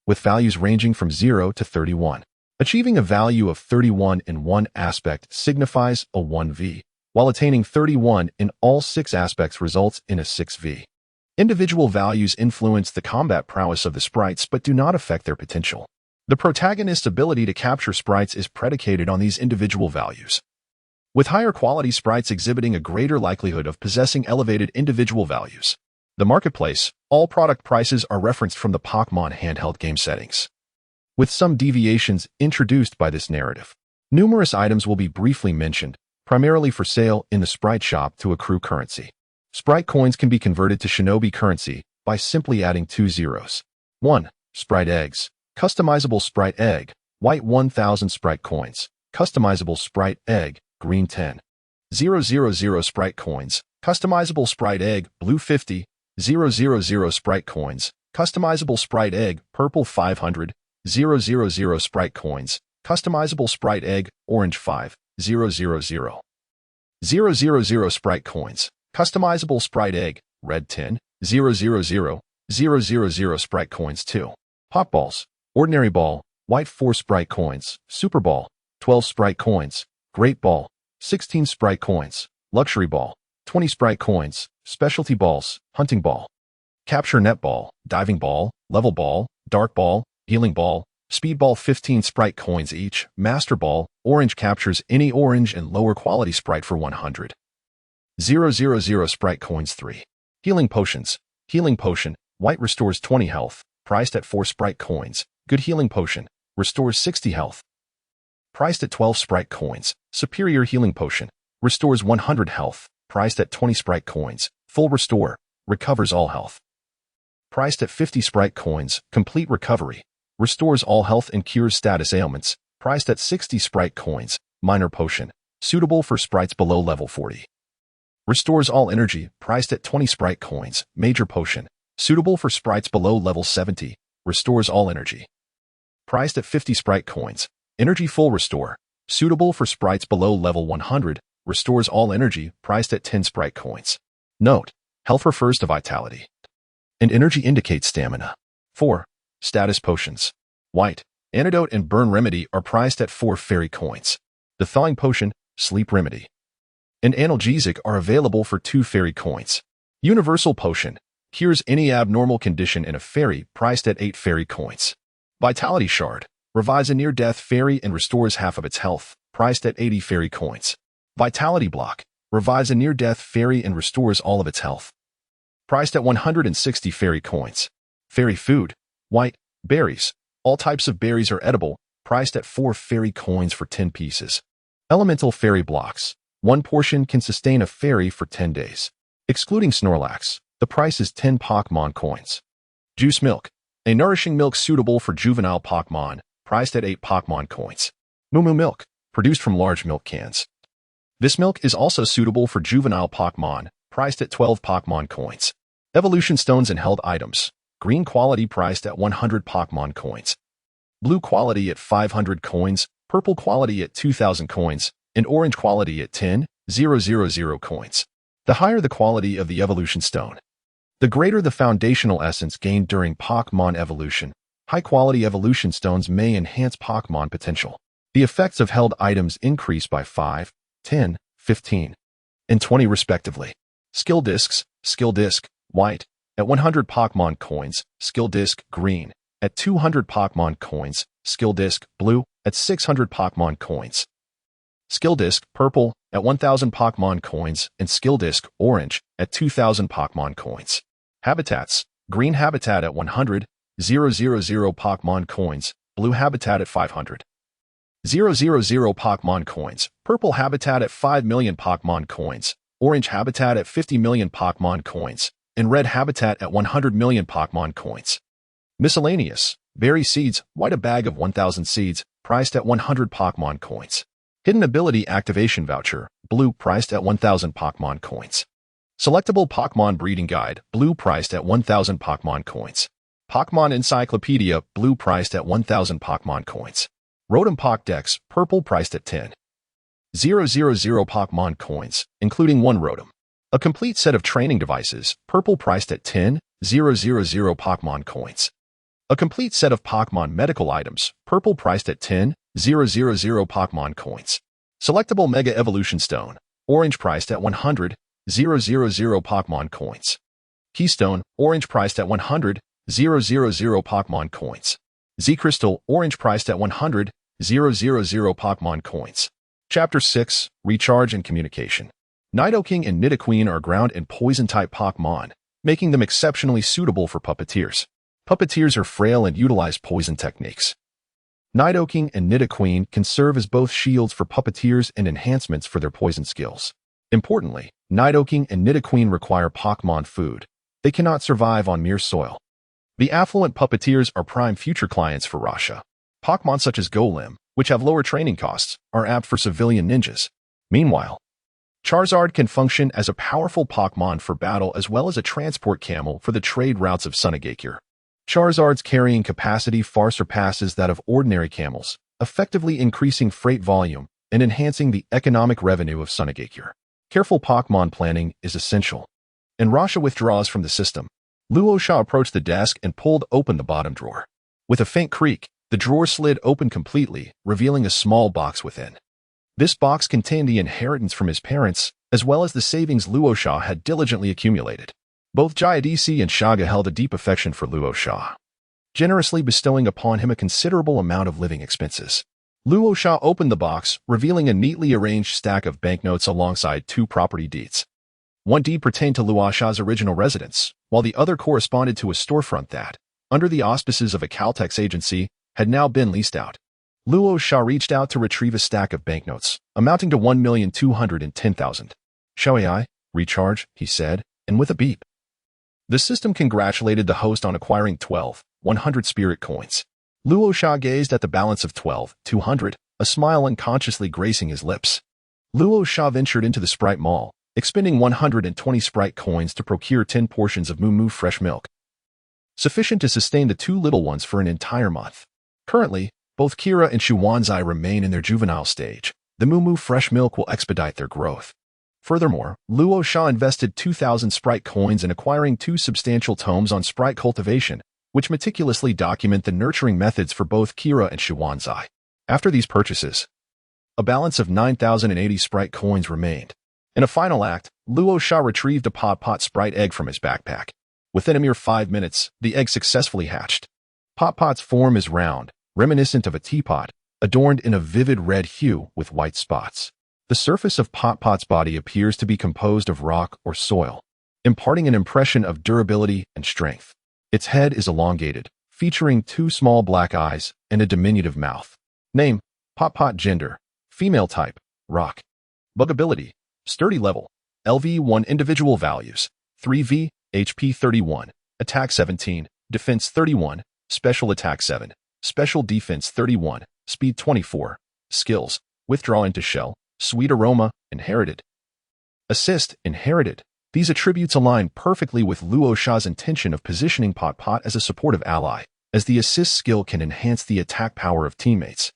A: with values ranging from 0 to 31. Achieving a value of 31 in one aspect signifies a 1V, while attaining 31 in all 6 aspects results in a 6V. Individual values influence the combat prowess of the sprites but do not affect their potential. The protagonist's ability to capture sprites is predicated on these individual values, with higher quality sprites exhibiting a greater likelihood of possessing elevated individual values. The marketplace, all product prices are referenced from the Pokémon handheld game settings, with some deviations introduced by this narrative. Numerous items will be briefly mentioned, primarily for sale in the sprite shop to accrue currency. Sprite coins can be converted to shinobi currency by simply adding 2 zeros. 1. Sprite eggs. Customizable sprite egg, white 1000 sprite coins. Customizable sprite egg, green 10. 000 sprite coins. Customizable sprite egg, blue 50. 000 sprite coins. Customizable sprite egg, purple 500. 000 sprite coins. Customizable sprite egg, orange 5. 000. 000 sprite coins. Customizable sprite egg, red 10. 000. 000 sprite coins 2. Pop balls. Ordinary ball, white 4 sprite coins. Super ball, 12 sprite coins. Great ball, 16 sprite coins. Luxury ball, 20 sprite coins. Specialty balls, hunting ball. Capture net ball, diving ball, level ball, dark ball, healing ball, speed ball 15 sprite coins each. Master ball, orange captures any orange and lower quality sprite for 100. 000 sprite coins 3. Healing potions. Healing potion, white restores 20 health, priced at 4 sprite coins. Good healing potion, restores 60 health, priced at 12 sprite coins. Superior healing potion, restores 100 health, priced at 20 sprite coins. Full restore, recovers all health, priced at 50 sprite coins. Complete recovery, restores all health and cures status ailments, priced at 60 sprite coins. Minor potion, suitable for sprites below level 40. Restores all energy, priced at 20 sprite coins. Major potion, suitable for sprites below level 70. Restores all energy, priced at 50 sprite coins. Energy full restore, suitable for sprites below level 100. Restores all energy, priced at 10 sprite coins. Note: health refers to vitality, and energy indicates stamina. 4. Status potions. White, antidote and burn remedy are priced at 4 fairy coins. The thawing potion, sleep remedy, and analgesic are available for 2 fairy coins. Universal potion, cures any abnormal condition in a fairy, priced at 8 fairy coins. Vitality shard, revives a near-death fairy and restores half of its health, priced at 80 fairy coins. Vitality block, revives a near-death fairy and restores all of its health, priced at 160 fairy coins. Fairy food, white, berries. All types of berries are edible, priced at 4 fairy coins for 10 pieces. Elemental fairy blocks, 1 portion can sustain a fairy for 10 days. Excluding Snorlax, the price is 10 Pokémon coins. Juice milk, a nourishing milk suitable for juvenile Pokémon, priced at 8 Pokémon coins. Moo Moo milk, produced from large milk cans. This milk is also suitable for juvenile Pokémon, priced at 12 Pokémon coins. Evolution stones and held items. Green quality priced at 100 Pokémon coins. Blue quality at 500 coins, purple quality at 2,000 coins, and orange quality at 10,000 coins. The higher the quality of the evolution stone, the greater the foundational essence gained during Pokémon evolution. High-quality evolution stones may enhance Pokémon potential. The effects of held items increase by 5, 10, 15, and 20 respectively. Skill discs, skill disc, white, at 100 Pokémon coins. Skill disc, green, at 200 Pokémon coins. Skill disc, blue, at 600 Pokémon coins. Skill disc, purple, at 1,000 Pokémon coins, and skill disc, orange, at 2,000 Pokémon coins. Habitats, green habitat at 100,000 Pokémon coins, blue habitat at 500,000 Pokémon coins, purple habitat at 5 million Pokémon coins, orange habitat at 50 million Pokémon coins, and red habitat at 100 million Pokémon coins. Miscellaneous, berry seeds, white a bag of 1,000 seeds, priced at 100 Pokémon coins. Hidden ability activation voucher, blue priced at 1,000 Pokémon coins. Selectable Pokémon breeding guide, blue priced at 1,000 Pokémon coins. Pokémon encyclopedia, blue priced at 1,000 Pokémon coins. Rotom Pokédex, purple priced at 10,000 Pokémon coins, including 1 Rotom. A complete set of training devices, purple priced at 10,000 Pokémon coins. A complete set of Pokémon medical items, purple priced at 10,000 Pokémon coins. Selectable Mega Evolution Stone, orange priced at 100,000 Pokémon coins. Keystone, orange priced at 100,000 Pokémon coins. Z-Crystal, orange priced at 100,000 Pokémon coins. Chapter 6, Recharge and Communication. Nidoking and Nidoqueen are ground and poison-type Pokémon, making them exceptionally suitable for puppeteers. Puppeteers are frail and utilize poison techniques. Nidoking and Nidoqueen can serve as both shields for puppeteers and enhancements for their poison skills. Importantly, Nidoking and Nidoqueen require Pokémon food. They cannot survive on mere soil. The affluent puppeteers are prime future clients for Rasha. Pokémon such as Golem, which have lower training costs, are apt for civilian ninjas. Meanwhile, Charizard can function as a powerful Pokémon for battle as well as a transport camel for the trade routes of Sunagakure. Charizard's carrying capacity far surpasses that of ordinary camels, effectively increasing freight volume and enhancing the economic revenue of Sunagakure. Careful Pokémon planning is essential. And Rasha withdraws from the system. Luo Sha approached the desk and pulled open the bottom drawer. With a faint creak, the drawer slid open completely, revealing a small box within. This box contained the inheritance from his parents, as well as the savings Luo Sha had diligently accumulated. Both Jialuoluo and Shaga held a deep affection for Luo Sha, generously bestowing upon him a considerable amount of living expenses. Luo Sha opened the box, revealing a neatly arranged stack of banknotes alongside 2 property deeds. One deed pertained to Luo Sha's original residence, while the other corresponded to a storefront that, under the auspices of a Caltex agency, had now been leased out. Luo Sha reached out to retrieve a stack of banknotes, amounting to 1,210,000. "Shall I recharge?" he said, and with a beep. The system congratulated the host on acquiring 100 spirit coins. Luo Sha gazed at the balance of 200, a smile unconsciously gracing his lips. Luo Sha ventured into the Sprite Mall, expending 120 Sprite coins to procure 10 portions of Moo Moo fresh milk, sufficient to sustain the 2 little ones for an entire month. Currently, both Kira and Shuwanzai remain in their juvenile stage. The Moo Moo fresh milk will expedite their growth. Furthermore, Luo Sha invested 2,000 Sprite coins in acquiring 2 substantial tomes on Sprite cultivation, which meticulously document the nurturing methods for both Kira and Shuwanzai. After these purchases, a balance of 9,080 Sprite coins remained. In a final act, Luo Sha retrieved a Pot Sprite egg from his backpack. Within a mere 5 minutes, the egg successfully hatched. Pot's form is round, reminiscent of a teapot, adorned in a vivid red hue with white spots. The surface of Pot's body appears to be composed of rock or soil, imparting an impression of durability and strength. Its head is elongated, featuring 2 small black eyes and a diminutive mouth. Name: Pot. Gender: female type, rock. Bug ability: sturdy level, LV1. Individual values: 3V, HP 31, Attack 17, Defense 31, Special Attack 7, Special Defense 31, Speed 24. Skills: Withdraw into Shell, Sweet Aroma, Inherited. Assist, Inherited. These attributes align perfectly with Luo Sha's intention of positioning Pot as a supportive ally, as the assist skill can enhance the attack power of teammates.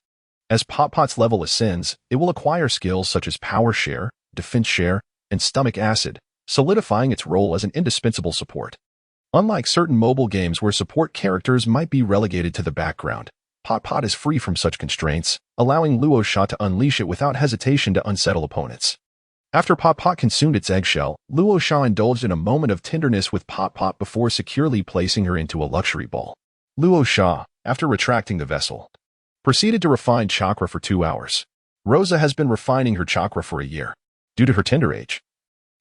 A: As Pot's level ascends, it will acquire skills such as Power Share, Defense Share, and Stomach Acid, solidifying its role as an indispensable support. Unlike certain mobile games where support characters might be relegated to the background, Pot is free from such constraints, allowing Luo Sha to unleash it without hesitation to unsettle opponents. After Pot consumed its eggshell, Luo Sha indulged in a moment of tenderness with Pot before securely placing her into a luxury ball. Luo Sha, after retracting the vessel, proceeded to refine chakra for 2 hours. Rosa has been refining her chakra for a year. Due to her tender age,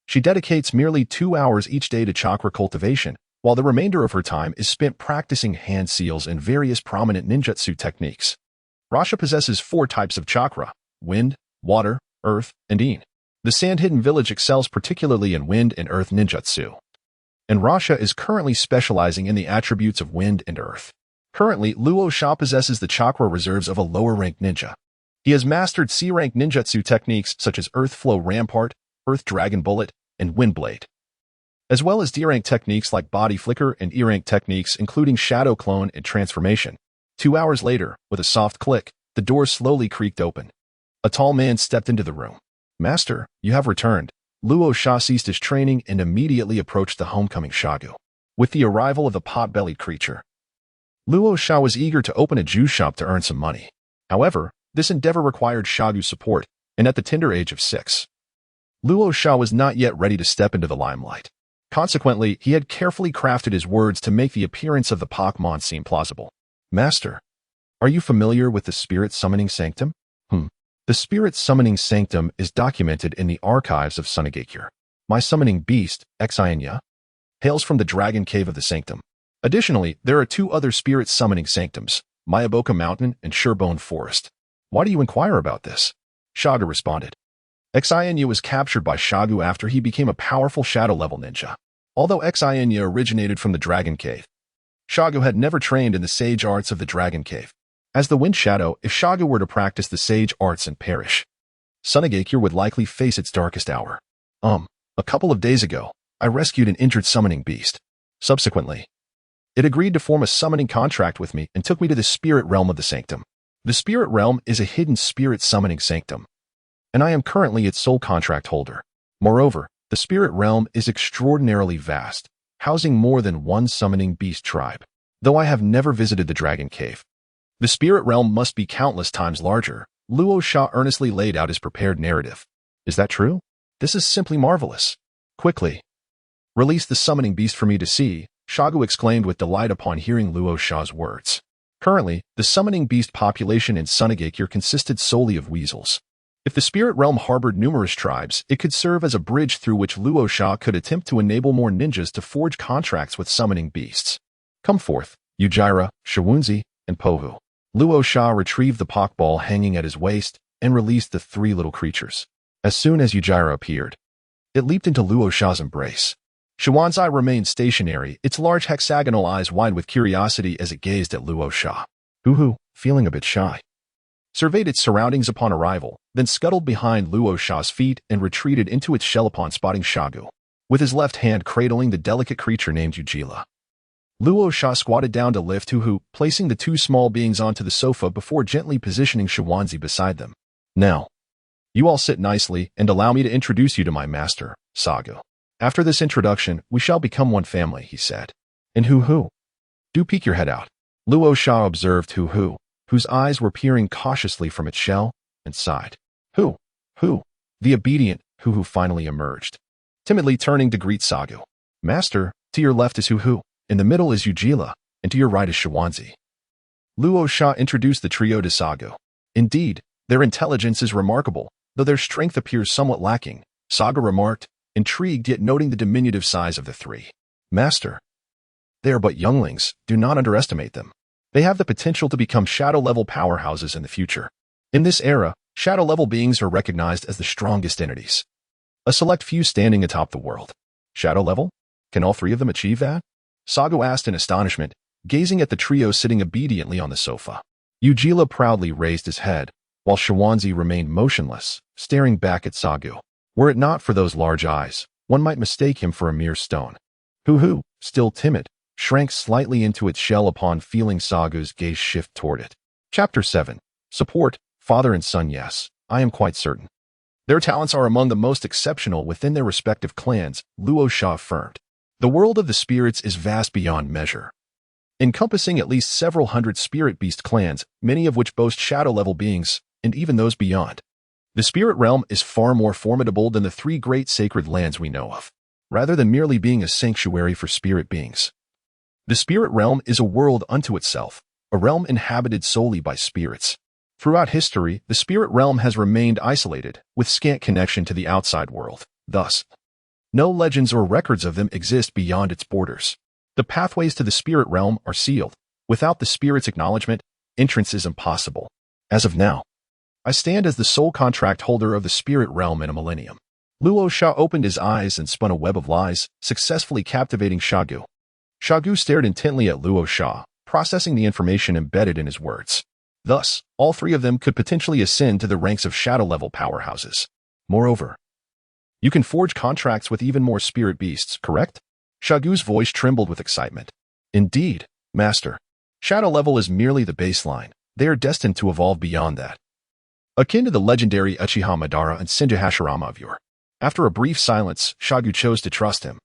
A: she dedicates merely 2 hours each day to chakra cultivation, while the remainder of her time is spent practicing hand seals and various prominent ninjutsu techniques. Rasha possesses 4 types of chakra: wind, water, earth, and Yin. The Sand-Hidden Village excels particularly in wind and earth ninjutsu, and Rasha is currently specializing in the attributes of wind and earth. Currently, Luo Sha possesses the chakra reserves of a lower-ranked ninja. He has mastered C-rank ninjutsu techniques such as Earth Flow Rampart, Earth Dragon Bullet, and Wind Blade, as well as D-rank techniques like Body Flicker and E-rank techniques including Shadow Clone and Transformation. 2 hours later, with a soft click, the door slowly creaked open. A tall man stepped into the room. "Master, you have returned." Luo Sha ceased his training and immediately approached the homecoming Shagu. With the arrival of the pot-bellied creature, Luo Sha was eager to open a juice shop to earn some money. However, this endeavor required Shagu's support, and at the tender age of 6, Luo Sha was not yet ready to step into the limelight. Consequently, he had carefully crafted his words to make the appearance of the Pokémon seem plausible. Master, are you familiar with the Spirit Summoning Sanctum? The Spirit Summoning Sanctum is documented in the archives of Sunagakure. My summoning beast, Xiangling, hails from the Dragon Cave of the Sanctum. Additionally, there are 2 other Spirit Summoning Sanctums, Mayaboka Mountain and Surebone Forest. Why do you inquire about this? Shagu responded. Xiangling was captured by Shagu after he became a powerful shadow-level ninja. Although Xiangling originated from the Dragon Cave, Shagu had never trained in the sage arts of the Dragon Cave. As the Wind Shadow, if Shagu were to practice the sage arts and perish, Sunagakure would likely face its darkest hour. A couple of days ago, I rescued an injured summoning beast. Subsequently, it agreed to form a summoning contract with me and took me to the Spirit Realm of the Sanctum. The Spirit Realm is a hidden Spirit Summoning Sanctum, and I am currently its sole contract holder. Moreover, the Spirit Realm is extraordinarily vast, housing more than 1 summoning beast tribe. Though I have never visited the Dragon Cave, the Spirit Realm must be countless times larger. Luo Sha earnestly laid out his prepared narrative. Is that true? This is simply marvelous. Quickly, release the summoning beast for me to see, Shagu exclaimed with delight upon hearing Luo Sha's words. Currently, the summoning beast population in Sunagakure consisted solely of weasels. If the Spirit Realm harbored numerous tribes, it could serve as a bridge through which Luo Sha could attempt to enable more ninjas to forge contracts with summoning beasts. Come forth, Ujira, Shawunzi, and Pohu. Luo Sha retrieved the Pokeball hanging at his waist and released the 3 little creatures. As soon as Ujira appeared, it leaped into Luo Sha's embrace. Shawunzi remained stationary, its large hexagonal eyes wide with curiosity as it gazed at Luo Sha. Huhu, feeling a bit shy, surveyed its surroundings upon arrival, then scuttled behind Luo Sha's feet and retreated into its shell upon spotting Shagu, with his left hand cradling the delicate creature named Ujila. Luo Sha squatted down to lift Huhu, placing the 2 small beings onto the sofa before gently positioning Shawunzi beside them. Now, you all sit nicely and allow me to introduce you to my master, Sagu. After this introduction, we shall become one family, he said. And Huhu, do peek your head out. Luo Sha observed Huhu, whose eyes were peering cautiously from its shell, and sighed. Who? The obedient Huhu finally emerged, timidly turning to greet Sagu. Master, to your left is Huhu. In the middle is Ujila, and to your right is Shawunzi. Luo Sha introduced the trio to Sagu. Indeed, their intelligence is remarkable, though their strength appears somewhat lacking, Sagu remarked, intrigued yet noting the diminutive size of the 3. Master, they are but younglings, do not underestimate them. They have the potential to become shadow-level powerhouses in the future. In this era, shadow-level beings are recognized as the strongest entities. A select few standing atop the world. Shadow-level? Can all 3 of them achieve that? Sagu asked in astonishment, gazing at the trio sitting obediently on the sofa. Ujila proudly raised his head, while Shawunzi remained motionless, staring back at Sagu. Were it not for those large eyes, one might mistake him for a mere stone. Huhu, still timid, shrank slightly into its shell upon feeling Sagu's gaze shift toward it. Chapter 7. Support, father and son. Yes, I am quite certain. Their talents are among the most exceptional within their respective clans, Luo Sha affirmed. The world of the spirits is vast beyond measure, encompassing at least several hundred spirit beast clans, many of which boast shadow-level beings, and even those beyond. The spirit realm is far more formidable than the 3 great sacred lands we know of, rather than merely being a sanctuary for spirit beings. The spirit realm is a world unto itself, a realm inhabited solely by spirits. Throughout history, the spirit realm has remained isolated, with scant connection to the outside world. Thus, no legends or records of them exist beyond its borders. The pathways to the spirit realm are sealed. Without the spirit's acknowledgement, entrance is impossible. As of now, I stand as the sole contract holder of the spirit realm in a millennium. Luo Sha opened his eyes and spun a web of lies, successfully captivating Shagu. Shagu stared intently at Luo Sha, processing the information embedded in his words. Thus, all 3 of them could potentially ascend to the ranks of shadow-level powerhouses. Moreover, you can forge contracts with even more spirit beasts, correct? Shagu's voice trembled with excitement. Indeed, Master. Shadow level is merely the baseline. They are destined to evolve beyond that. Akin to the legendary Uchiha Madara and Senju Hashirama of yore. After a brief silence, Shagu chose to trust him.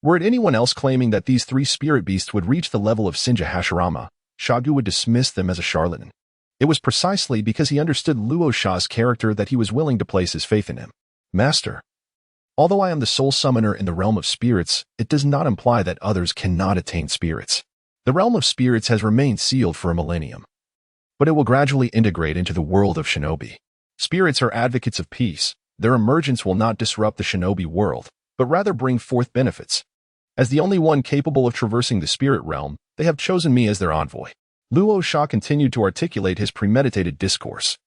A: Were it anyone else claiming that these three spirit beasts would reach the level of Shinja Hashirama, Shagu would dismiss them as a charlatan. It was precisely because he understood Luo Sha's character that he was willing to place his faith in him. Master, although I am the sole summoner in the realm of spirits, it does not imply that others cannot attain spirits. The realm of spirits has remained sealed for a millennium, but it will gradually integrate into the world of shinobi. Spirits are advocates of peace. Their emergence will not disrupt the shinobi world, but rather bring forth benefits. As the only one capable of traversing the spirit realm, they have chosen me as their envoy. Luo Sha continued to articulate his premeditated discourse.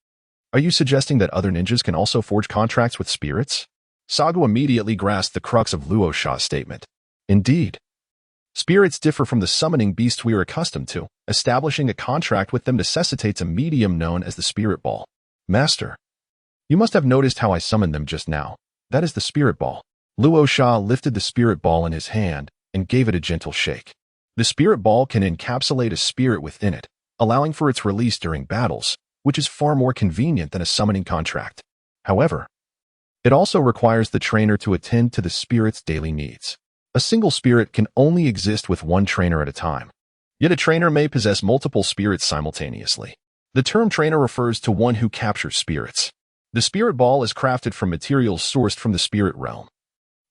A: Are you suggesting that other ninjas can also forge contracts with spirits? Sagu immediately grasped the crux of Luo Sha's statement. Indeed. Spirits differ from the summoning beasts we are accustomed to. Establishing a contract with them necessitates a medium known as the spirit ball. Master, you must have noticed how I summoned them just now. That is the spirit ball. Luo Sha lifted the spirit ball in his hand and gave it a gentle shake. The spirit ball can encapsulate a spirit within it, allowing for its release during battles, which is far more convenient than a summoning contract. However, it also requires the trainer to attend to the spirit's daily needs. A single spirit can only exist with one trainer at a time. Yet a trainer may possess multiple spirits simultaneously. The term trainer refers to one who captures spirits. The spirit ball is crafted from materials sourced from the spirit realm,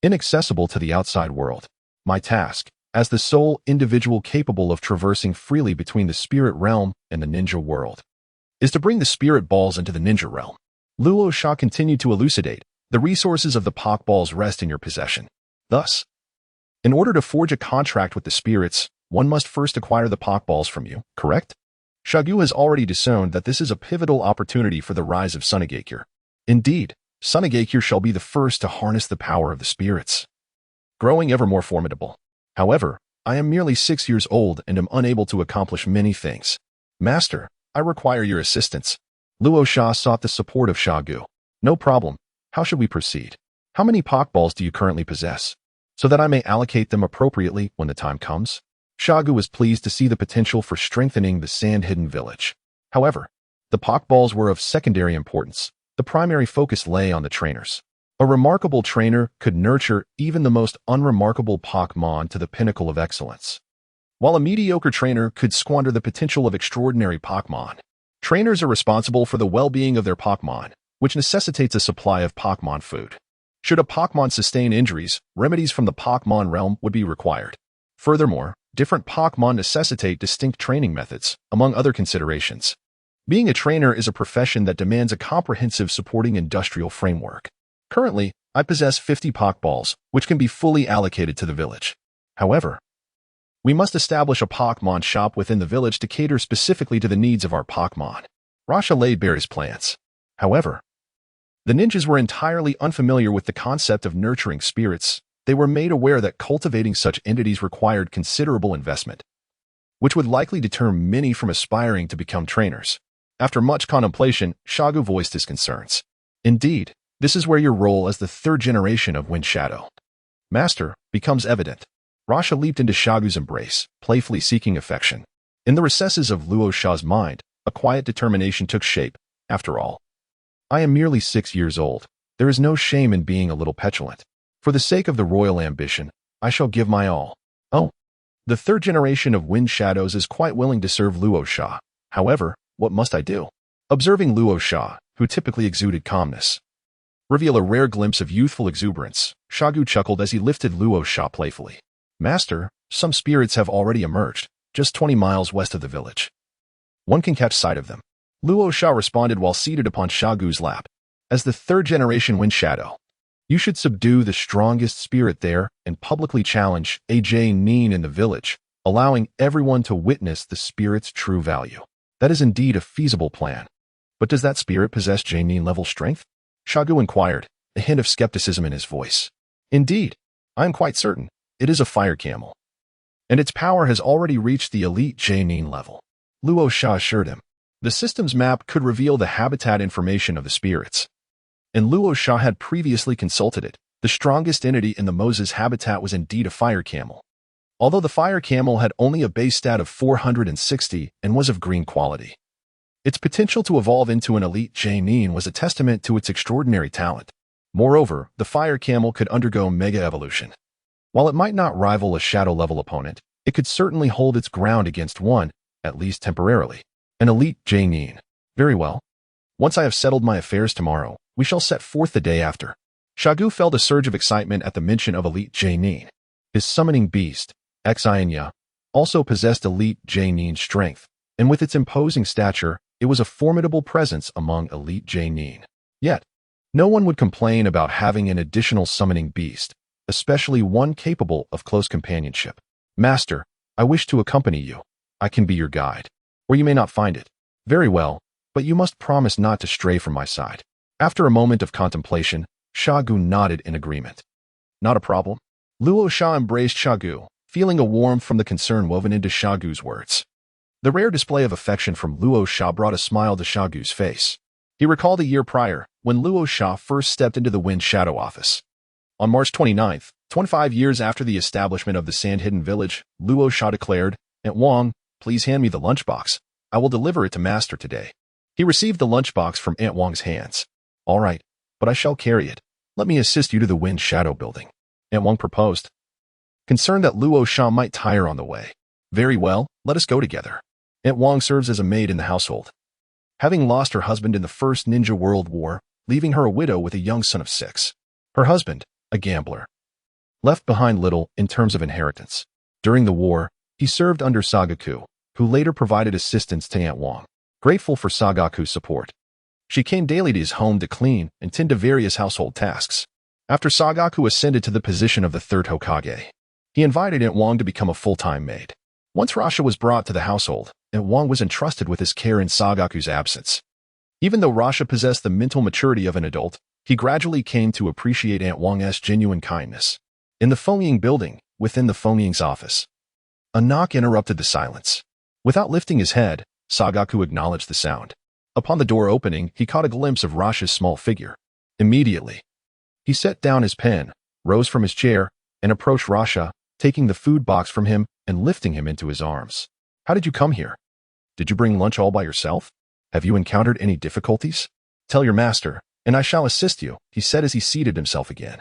A: inaccessible to the outside world. My task, as the sole individual capable of traversing freely between the spirit realm and the ninja world, is to bring the spirit balls into the ninja realm. Luo Sha continued to elucidate. The resources of the Pok balls rest in your possession. Thus, in order to forge a contract with the spirits, one must first acquire the Pok balls from you, correct? Shagu has already discerned that this is a pivotal opportunity for the rise of Sunagakure. Indeed, Sunagakure shall be the first to harness the power of the spirits, growing ever more formidable. However, I am merely 6 years old and am unable to accomplish many things. Master, I require your assistance. Luo Sha sought the support of Shagu. No problem. How should we proceed? How many Pok balls do you currently possess, so that I may allocate them appropriately when the time comes? Shagu was pleased to see the potential for strengthening the Sand-Hidden village. However, the Pok balls were of secondary importance. The primary focus lay on the trainers. A remarkable trainer could nurture even the most unremarkable Pokémon to the pinnacle of excellence, while a mediocre trainer could squander the potential of extraordinary Pokémon. Trainers are responsible for the well-being of their Pokémon, which necessitates a supply of Pokémon food. Should a Pokémon sustain injuries, remedies from the Pokémon realm would be required. Furthermore, different Pokémon necessitate distinct training methods, among other considerations. Being a trainer is a profession that demands a comprehensive supporting industrial framework. Currently, I possess 50 Pok balls, which can be fully allocated to the village. However, we must establish a Pokémon shop within the village to cater specifically to the needs of our Pokémon. Rasha laid bare his plans. However, the ninjas were entirely unfamiliar with the concept of nurturing spirits. They were made aware that cultivating such entities required considerable investment, which would likely deter many from aspiring to become trainers. After much contemplation, Shagu voiced his concerns. Indeed, this is where your role as the third generation of Wind Shadow, Master, becomes evident. Rasha leaped into Shagu's embrace, playfully seeking affection. In the recesses of Luo Sha's mind, a quiet determination took shape. After all, I am merely 6 years old. There is no shame in being a little petulant. For the sake of the royal ambition, I shall give my all. Oh, the third generation of Wind Shadows is quite willing to serve Luo Sha. However, what must I do? Observing Luo Sha, who typically exuded calmness, reveal a rare glimpse of youthful exuberance, Shagu chuckled as he lifted Luo Sha playfully. Master, some spirits have already emerged, just 20 miles west of the village. One can catch sight of them. Luo Sha responded while seated upon Shagu's lap. As the third generation Wind Shadow, you should subdue the strongest spirit there and publicly challenge Xiangling in the village, allowing everyone to witness the spirit's true value. That is indeed a feasible plan. But does that spirit possess Xiangling-level strength? Shagu inquired, a hint of skepticism in his voice. Indeed, I am quite certain. It is a fire camel, and its power has already reached the elite Xiangling level. Luo Sha assured him. The system's map could reveal the habitat information of the spirits, and Luo Sha had previously consulted it. The strongest entity in the Moses habitat was indeed a fire camel, although the fire camel had only a base stat of 460 and was of green quality. Its potential to evolve into an elite Xiangling was a testament to its extraordinary talent. Moreover, the fire camel could undergo mega evolution. While it might not rival a shadow-level opponent, it could certainly hold its ground against one, at least temporarily. An elite Jianin. Very well. Once I have settled my affairs tomorrow, we shall set forth the day after. Xiagu felt a surge of excitement at the mention of elite Jianin. His summoning beast, Xiangling, also possessed elite Jianin strength, and with its imposing stature, it was a formidable presence among elite Jianin. Yet, no one would complain about having an additional summoning beast, especially one capable of close companionship. Master, I wish to accompany you. I can be your guide. Or you may not find it. Very well, but you must promise not to stray from my side. After a moment of contemplation, Xiagu nodded in agreement. Not a problem. Luo Sha embraced Xiagu, feeling a warmth from the concern woven into Xiagu's words. The rare display of affection from Luo Sha brought a smile to Xiagu's face. He recalled a year prior, when Luo Sha first stepped into the Wind Shadow office. On March 29th, 25 years after the establishment of the Sand Hidden Village, Luo Sha declared, "Aunt Wang, please hand me the lunchbox. I will deliver it to Master today." He received the lunchbox from Aunt Wang's hands. "All right, but I shall carry it. Let me assist you to the Wind Shadow building," Aunt Wang proposed, concerned that Luo Sha might tire on the way. "Very well, let us go together." Aunt Wang serves as a maid in the household. Having lost her husband in the First Ninja World War, leaving her a widow with a young son of 6. Her husband, a gambler, left behind little in terms of inheritance. During the war, he served under Sagaku, who later provided assistance to Aunt Wang. Grateful for Sagaku's support, she came daily to his home to clean and tend to various household tasks. After Sagaku ascended to the position of the Third Kazekage, he invited Aunt Wang to become a full-time maid. Once Rasha was brought to the household, Aunt Wang was entrusted with his care in Sagaku's absence. Even though Rasha possessed the mental maturity of an adult, he gradually came to appreciate Aunt Wang's genuine kindness. In the Fengying building, within the Fengying's office, a knock interrupted the silence. Without lifting his head, Sagaku acknowledged the sound. Upon the door opening, he caught a glimpse of Rasha's small figure. Immediately, he set down his pen, rose from his chair, and approached Rasha, taking the food box from him and lifting him into his arms. "How did you come here? Did you bring lunch all by yourself? Have you encountered any difficulties? Tell your master, and I shall assist you," he said as he seated himself again,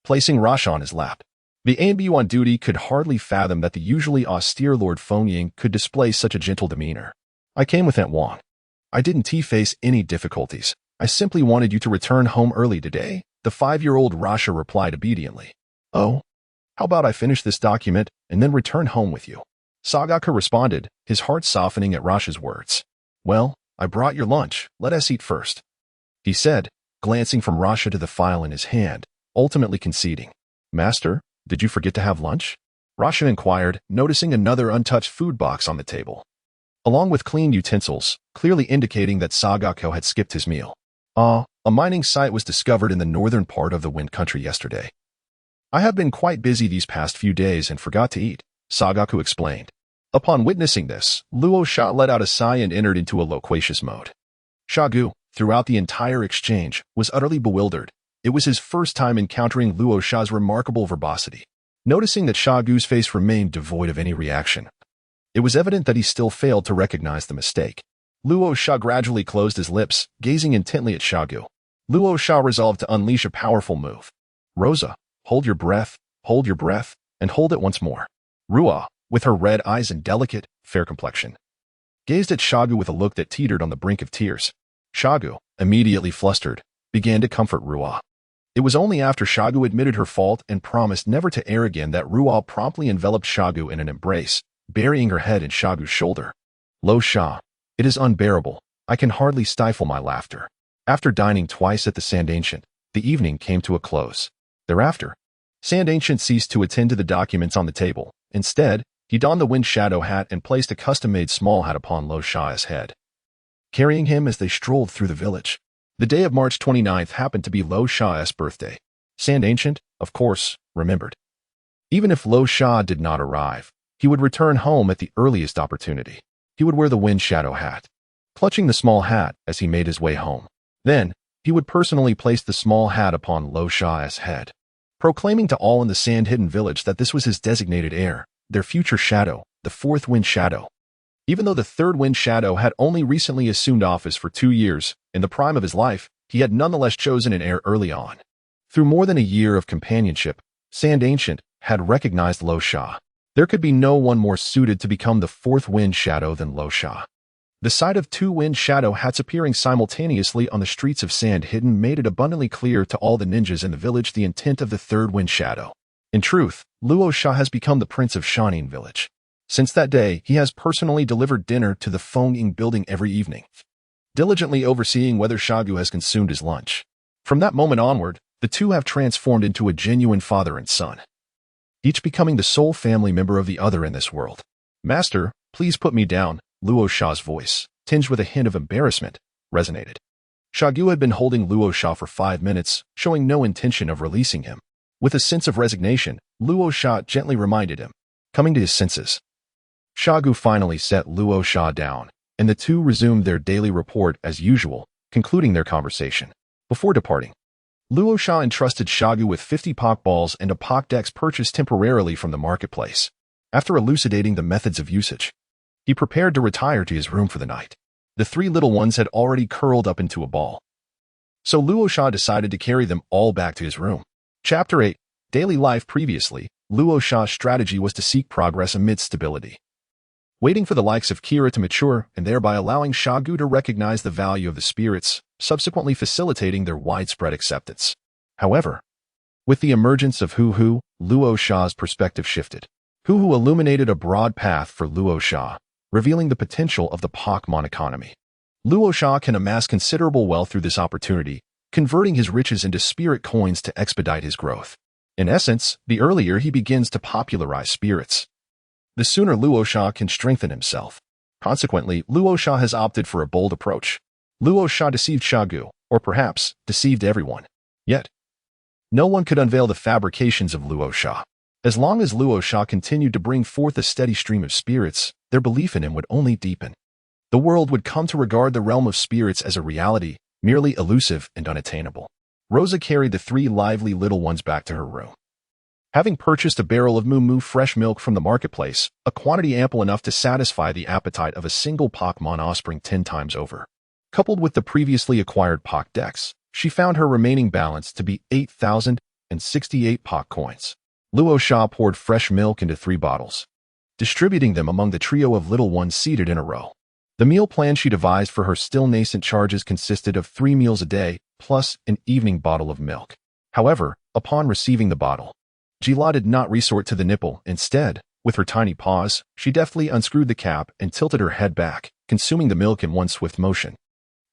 A: placing Rasha on his lap. The ANBU on duty could hardly fathom that the usually austere Lord Fengying could display such a gentle demeanor. "I came with Aunt Wang. I didn't face any difficulties. I simply wanted you to return home early today," the 5-year-old Rasha replied obediently. "Oh, how about I finish this document and then return home with you?" Sagaku responded, his heart softening at Rasha's words. "Well, I brought your lunch. Let us eat first," he said, glancing from Rasha to the file in his hand, ultimately conceding. "Master, did you forget to have lunch?" Rasha inquired, noticing another untouched food box on the table, along with clean utensils, clearly indicating that Sagaku had skipped his meal. A mining site was discovered in the northern part of the Wind Country yesterday. "I have been quite busy these past few days and forgot to eat," Sagaku explained. Upon witnessing this, Luo Sha let out a sigh and entered into a loquacious mode. Xiagu, throughout the entire exchange, was utterly bewildered. It was his first time encountering Luo Sha's remarkable verbosity. Noticing that Xiagu's face remained devoid of any reaction, it was evident that he still failed to recognize the mistake. Luo Sha gradually closed his lips, gazing intently at Xiagu. Luo Sha resolved to unleash a powerful move. "Rosa, hold your breath, and hold it once more." Rua, with her red eyes and delicate, fair complexion, gazed at Xiagu with a look that teetered on the brink of tears. Xiagu, immediately flustered, began to comfort Rua. It was only after Xiagu admitted her fault and promised never to err again that Rua promptly enveloped Xiagu in an embrace, burying her head in Xiagu's shoulder. "Luo Sha, it is unbearable. I can hardly stifle my laughter." After dining twice at the Sand Ancient, the evening came to a close. Thereafter, Sand Ancient ceased to attend to the documents on the table. Instead, he donned the Wind Shadow hat and placed a custom-made small hat upon Luo Sha's head, carrying him as they strolled through the village. The day of March 29th happened to be Luo Sha's birthday. Sand Ancient, of course, remembered. Even if Luo Sha did not arrive, he would return home at the earliest opportunity. He would wear the Wind Shadow hat, clutching the small hat as he made his way home. Then, he would personally place the small hat upon Luo Sha's head, proclaiming to all in the Sand Hidden Village that this was his designated heir, their future shadow, the fourth Wind Shadow. Even though the third Wind Shadow had only recently assumed office for 2 years, in the prime of his life, he had nonetheless chosen an heir early on. Through more than a year of companionship, Sand Ancient had recognized Luo Sha. There could be no one more suited to become the fourth Wind Shadow than Luo Sha. The sight of two Wind Shadow hats appearing simultaneously on the streets of Sand Hidden made it abundantly clear to all the ninjas in the village the intent of the third Wind Shadow. In truth, Luo Sha has become the Prince of Shanin Village. Since that day, he has personally delivered dinner to the Fengying building every evening, diligently overseeing whether Xiaogu has consumed his lunch. From that moment onward, the two have transformed into a genuine father and son, each becoming the sole family member of the other in this world. "Master, please put me down," Luo Sha's voice, tinged with a hint of embarrassment, resonated. Xiaogu had been holding Luo Sha for 5 minutes, showing no intention of releasing him. With a sense of resignation, Luo Sha gently reminded him, coming to his senses. Xiaogu finally set Luo Sha down, and the two resumed their daily report as usual, concluding their conversation. Before departing, Luo Sha entrusted Xiaogu with 50 Pokeballs and a Pokédex purchased temporarily from the marketplace. After elucidating the methods of usage, he prepared to retire to his room for the night. The 3 little ones had already curled up into a ball, so Luo Sha decided to carry them all back to his room. Chapter 8. Daily Life. Previously, Luo Sha's strategy was to seek progress amidst stability, waiting for the likes of Kira to mature and thereby allowing Xiaogu to recognize the value of the spirits, subsequently facilitating their widespread acceptance. However, with the emergence of Hu, Luo Sha's perspective shifted. Hu illuminated a broad path for Luo Sha, revealing the potential of the Pokémon economy. Luo Sha can amass considerable wealth through this opportunity, converting his riches into spirit coins to expedite his growth. In essence, the earlier he begins to popularize spirits, the sooner Luo Sha can strengthen himself. Consequently, Luo Sha has opted for a bold approach. Luo Sha deceived Xiaogu, or perhaps deceived everyone. Yet, no one could unveil the fabrications of Luo Sha. As long as Luo Sha continued to bring forth a steady stream of spirits, their belief in him would only deepen. The world would come to regard the realm of spirits as a reality, merely elusive and unattainable. Rosa carried the 3 lively little ones back to her room. Having purchased a barrel of Moo fresh milk from the marketplace, a quantity ample enough to satisfy the appetite of a single Pokémon offspring 10 times over. Coupled with the previously acquired Pokédex, she found her remaining balance to be 8,068 Poké coins. Luo Sha poured fresh milk into 3 bottles, distributing them among the trio of little ones seated in a row. The meal plan she devised for her still nascent charges consisted of 3 meals a day, plus an evening bottle of milk. However, upon receiving the bottle, Jialuoluo did not resort to the nipple. Instead, with her tiny paws, she deftly unscrewed the cap and tilted her head back, consuming the milk in one swift motion.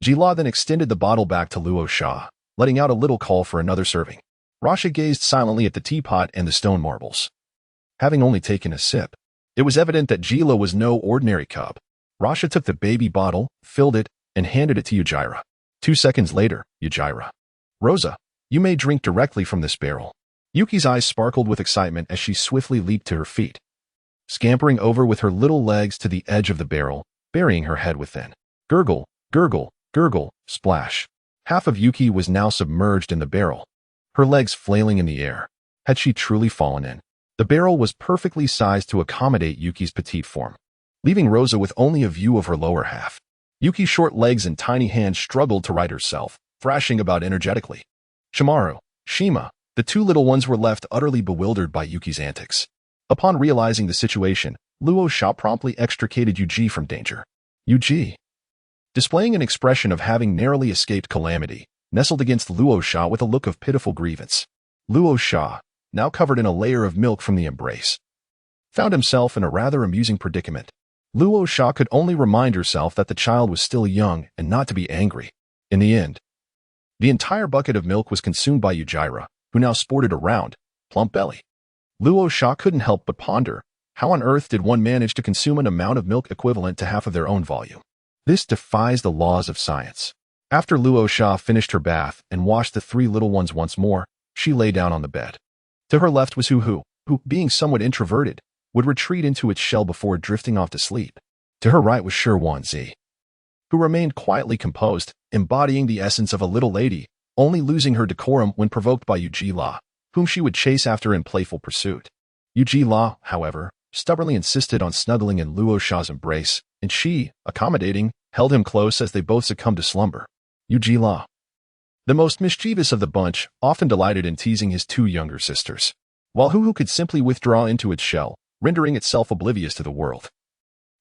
A: Jialuoluo then extended the bottle back to Luo Sha, letting out a little call for another serving. Rasha gazed silently at the teapot and the stone marbles. Having only taken a sip, it was evident that Jialuoluo was no ordinary cub. Rasha took the baby bottle, filled it, and handed it to Yujiro. 2 seconds later, Yujiro. "Rosa, you may drink directly from this barrel." Yuki's eyes sparkled with excitement as she swiftly leaped to her feet, scampering over with her little legs to the edge of the barrel, burying her head within. Gurgle, gurgle, gurgle, splash. Half of Yuki was now submerged in the barrel, her legs flailing in the air. Had she truly fallen in? The barrel was perfectly sized to accommodate Yuki's petite form, leaving Rosa with only a view of her lower half. Yuki's short legs and tiny hands struggled to right herself, thrashing about energetically. Shimaru, Shima, the 2 little ones were left utterly bewildered by Yuki's antics. Upon realizing the situation, Luo Sha promptly extricated Yuji from danger. Yuji, displaying an expression of having narrowly escaped calamity, nestled against Luo Sha with a look of pitiful grievance. Luo Sha, now covered in a layer of milk from the embrace, found himself in a rather amusing predicament. Luo Sha could only remind herself that the child was still young and not to be angry. In the end, the entire bucket of milk was consumed by Yujiro, who now sported a round, plump belly. Luo Sha couldn't help but ponder, how on earth did one manage to consume an amount of milk equivalent to half of their own volume? This defies the laws of science. After Luo Sha finished her bath and washed the 3 little ones once more, she lay down on the bed. To her left was Hu, who, being somewhat introverted, would retreat into its shell before drifting off to sleep. To her right was Shi, who remained quietly composed, embodying the essence of a little lady, only losing her decorum when provoked by Yujiro, whom she would chase after in playful pursuit. Yujiro, however, stubbornly insisted on snuggling in Luo Sha's embrace, and she, accommodating, held him close as they both succumbed to slumber. Yujiro, The most mischievous of the bunch, often delighted in teasing his two younger sisters, while Huhu could simply withdraw into its shell, rendering itself oblivious to the world.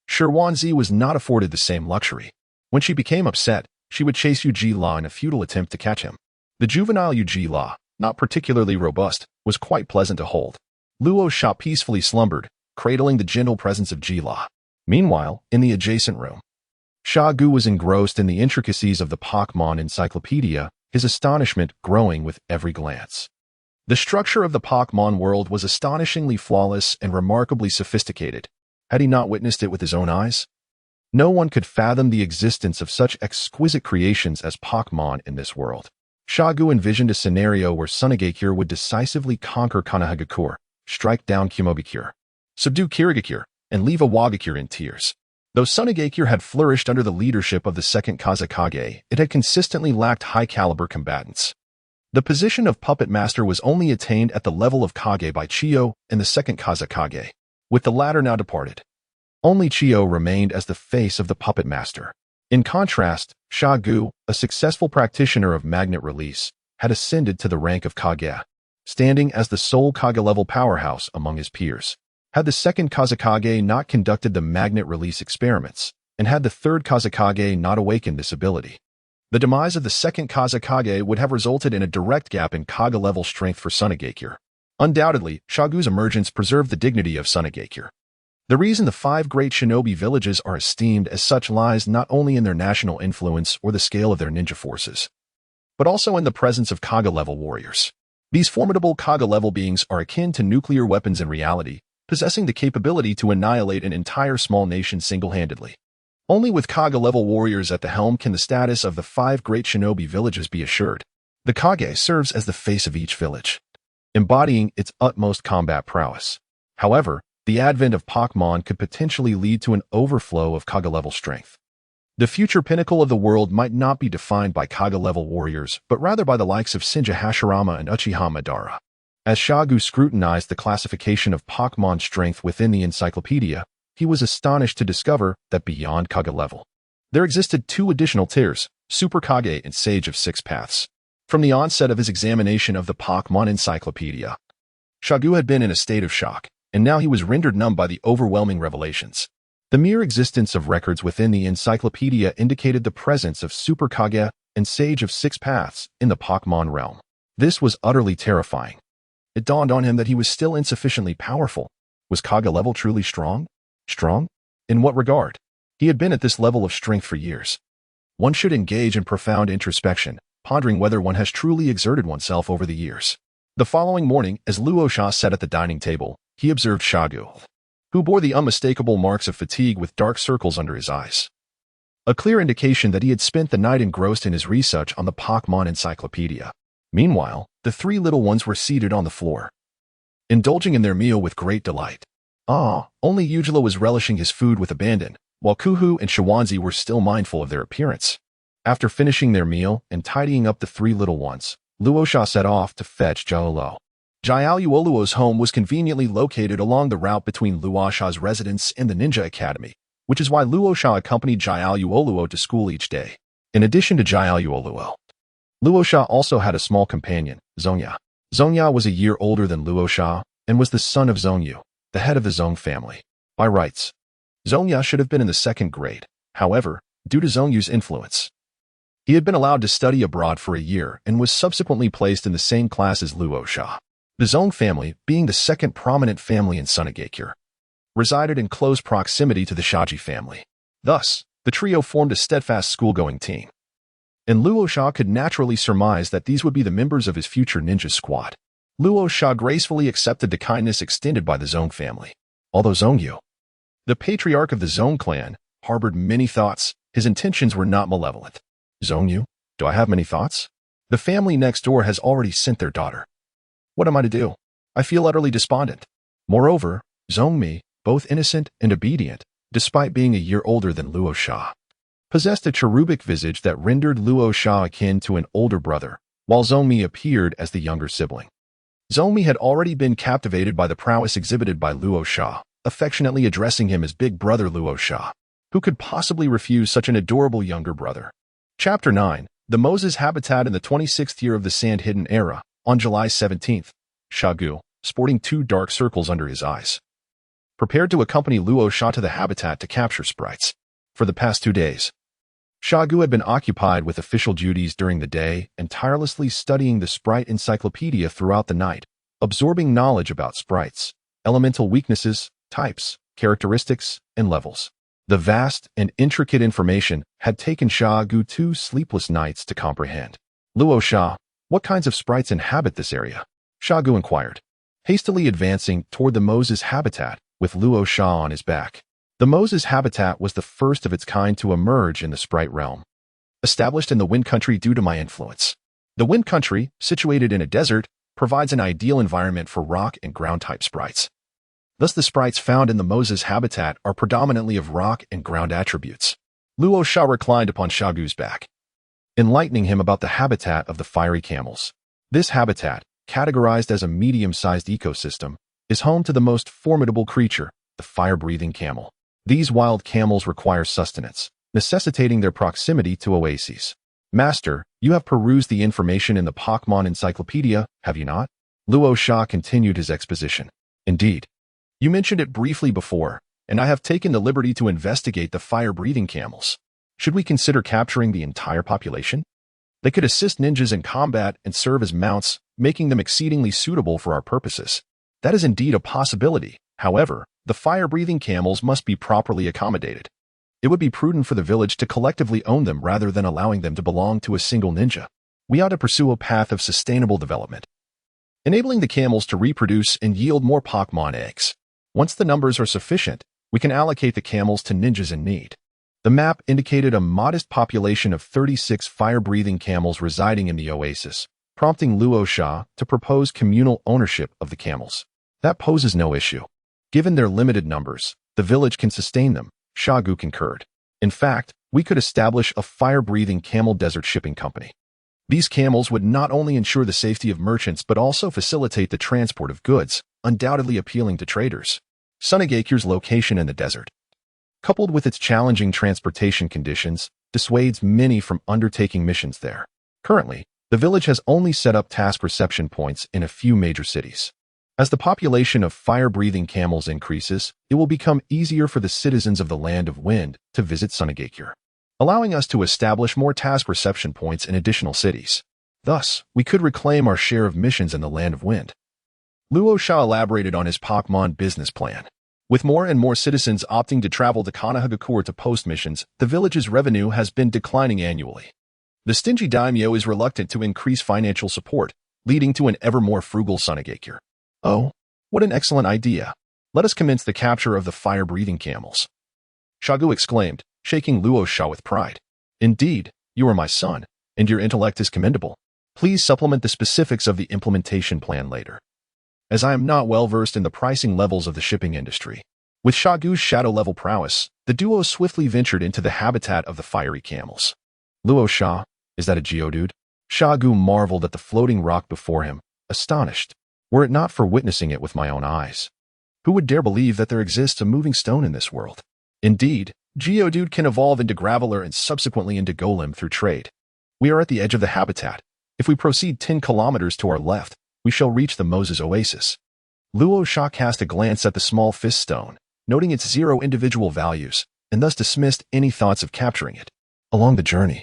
A: Shirwanzi was not afforded the same luxury. When she became upset, she would chase Yuji-la in a futile attempt to catch him. The juvenile Yuji-la, not particularly robust, was quite pleasant to hold. Luo Sha peacefully slumbered, cradling the gentle presence of Ji-la. Meanwhile, in the adjacent room, Sha-gu was engrossed in the intricacies of the Pokémon encyclopedia, his astonishment growing with every glance. The structure of the Pokémon world was astonishingly flawless and remarkably sophisticated. Had he not witnessed it with his own eyes? No one could fathom the existence of such exquisite creations as Pokémon in this world. Sha-gu envisioned a scenario where Sunagakure would decisively conquer Konohagakure, strike down Kumobakure, subdue Kirigakure, and leave Awagakure in tears. Though Sunagakure had flourished under the leadership of the Second Kazekage, it had consistently lacked high-caliber combatants. The position of puppet master was only attained at the level of Kage by Chiyo and the Second Kazekage, with the latter now departed. Only Chiyo remained as the face of the puppet master. In contrast, Sha-gu, a successful practitioner of magnet release, had ascended to the rank of Kage, standing as the sole Kage-level powerhouse among his peers. Had the Second Kazekage not conducted the magnet release experiments, and had the Third Kazekage not awakened this ability, the demise of the Second Kazekage would have resulted in a direct gap in Kage-level strength for Sunagakure. Undoubtedly, Sha-gu's emergence preserved the dignity of Sunagakure. The reason the 5 great shinobi villages are esteemed as such lies not only in their national influence or the scale of their ninja forces, but also in the presence of Kage-level warriors. These formidable Kage-level beings are akin to nuclear weapons in reality, possessing the capability to annihilate an entire small nation single-handedly. Only with Kage-level warriors at the helm can the status of the 5 great shinobi villages be assured. The Kage serves as the face of each village, embodying its utmost combat prowess. However, the advent of Pokémon could potentially lead to an overflow of Kage-level strength. The future pinnacle of the world might not be defined by Kage-level warriors, but rather by the likes of Shinja Hashirama and Uchiha Madara. As Sha-gu scrutinized the classification of Pokémon strength within the encyclopedia, he was astonished to discover that beyond Kage-level, there existed 2 additional tiers, Super Kage and Sage of 6 Paths. From the onset of his examination of the Pokémon encyclopedia, Sha-gu had been in a state of shock, and now he was rendered numb by the overwhelming revelations. The mere existence of records within the encyclopedia indicated the presence of Super Kage and Sage of 6 Paths in the Pokémon realm. This was utterly terrifying. It dawned on him that he was still insufficiently powerful. Was Kage-level truly strong? Strong? In what regard? He had been at this level of strength for years. One should engage in profound introspection, pondering whether one has truly exerted oneself over the years. The following morning, as Luo Sha sat at the dining table, he observed Sha-gu, who bore the unmistakable marks of fatigue with dark circles under his eyes. A clear indication that he had spent the night engrossed in his research on the Pokémon encyclopedia. Meanwhile, the 3 little ones were seated on the floor, indulging in their meal with great delight. Only Yuji-la was relishing his food with abandon, while Kuhu and Shirwanzi were still mindful of their appearance. After finishing their meal and tidying up the 3 little ones, Luo Sha set off to fetch Jialuoluo. Jialuoluo's home was conveniently located along the route between Luo Sha's residence and the Ninja Academy, which is why Luo Sha accompanied Jialuoluo to school each day. In addition to Jialuoluo, Luo Sha also had a small companion, Zongya. Zongya was a year older than Luo Sha and was the son of Zongyu, the head of the Zong family. By rights, Zongya should have been in the 2nd grade. However, due to Zongyu's influence, he had been allowed to study abroad for a year and was subsequently placed in the same class as Luo Sha. The Zong family, being the 2nd prominent family in Sunagakure, resided in close proximity to the Shaji family. Thus, the trio formed a steadfast school-going team. And Luo Sha could naturally surmise that these would be the members of his future ninja squad. Luo Sha gracefully accepted the kindness extended by the Zong family. Although Zongyu, the patriarch of the Zong clan, harbored many thoughts, his intentions were not malevolent. Zongyu, do I have many thoughts? The family next door has already sent their daughter. What am I to do? I feel utterly despondent. Moreover, Zongmi, both innocent and obedient, despite being a year older than Luo Sha, possessed a cherubic visage that rendered Luo Sha akin to an older brother, while Zongmi appeared as the younger sibling. Zongmi had already been captivated by the prowess exhibited by Luo Sha, affectionately addressing him as Big Brother Luo Sha. Who could possibly refuse such an adorable younger brother? Chapter 9. The Moses habitat in the 26th year of the Sand Hidden era, on July 17th, Xiagu, sporting 2 dark circles under his eyes, prepared to accompany Luo Sha to the habitat to capture sprites. For the past 2 days, Xiagu had been occupied with official duties during the day and tirelessly studying the sprite encyclopedia throughout the night, absorbing knowledge about sprites, elemental weaknesses, types, characteristics, and levels. The vast and intricate information had taken Xiagu 2 sleepless nights to comprehend. Luo Sha, what kinds of sprites inhabit this area? Xiagu inquired, hastily advancing toward the Moses habitat with Luo Sha on his back. The Moses habitat was the first of its kind to emerge in the sprite realm, established in the Wind Country due to my influence. The Wind Country, situated in a desert, provides an ideal environment for rock and ground-type sprites. Thus, the sprites found in the Moses habitat are predominantly of rock and ground attributes. Luo Sha reclined upon Xiagu's back, enlightening him about the habitat of the fiery camels. This habitat, categorized as a medium-sized ecosystem, is home to the most formidable creature, the fire-breathing camel. These wild camels require sustenance, necessitating their proximity to oases. Master, you have perused the information in the Pokémon encyclopedia, have you not? Luo Sha continued his exposition. Indeed. You mentioned it briefly before, and I have taken the liberty to investigate the fire-breathing camels. Should we consider capturing the entire population? They could assist ninjas in combat and serve as mounts, making them exceedingly suitable for our purposes. That is indeed a possibility. However, the fire-breathing camels must be properly accommodated. It would be prudent for the village to collectively own them rather than allowing them to belong to a single ninja. We ought to pursue a path of sustainable development, enabling the camels to reproduce and yield more Pokémon eggs. Once the numbers are sufficient, we can allocate the camels to ninjas in need. The map indicated a modest population of 36 fire-breathing camels residing in the oasis, prompting Luo Sha to propose communal ownership of the camels. That poses no issue. Given their limited numbers, the village can sustain them, Xiagu concurred. In fact, we could establish a fire-breathing camel desert shipping company. These camels would not only ensure the safety of merchants but also facilitate the transport of goods, undoubtedly appealing to traders. Sunagakure's location in the desert, coupled with its challenging transportation conditions, dissuades many from undertaking missions there. Currently, the village has only set up task reception points in a few major cities. As the population of fire-breathing camels increases, it will become easier for the citizens of the Land of Wind to visit Sunagakure, allowing us to establish more task reception points in additional cities. Thus, we could reclaim our share of missions in the Land of Wind. Luo Sha elaborated on his Pokémon business plan. With more and more citizens opting to travel to Sunagakure to post missions, the village's revenue has been declining annually. The stingy daimyo is reluctant to increase financial support, leading to an ever more frugal Sunagakure. Oh, what an excellent idea. Let us commence the capture of the fire-breathing camels. Xiagu exclaimed, shaking Luo Sha with pride. Indeed, you are my son, and your intellect is commendable. Please supplement the specifics of the implementation plan later, as I am not well versed in the pricing levels of the shipping industry. With Xiagu's shadow-level prowess, the duo swiftly ventured into the habitat of the fiery camels. Luo Sha, is that a Geodude? Xiagu marveled at the floating rock before him, astonished, were it not for witnessing it with my own eyes. Who would dare believe that there exists a moving stone in this world? Indeed, Geodude can evolve into Graveler and subsequently into Golem through trade. We are at the edge of the habitat. If we proceed 10 kilometers to our left, we shall reach the Moses Oasis. Luo Sha cast a glance at the small fist stone, noting its 0 individual values, and thus dismissed any thoughts of capturing it. Along the journey,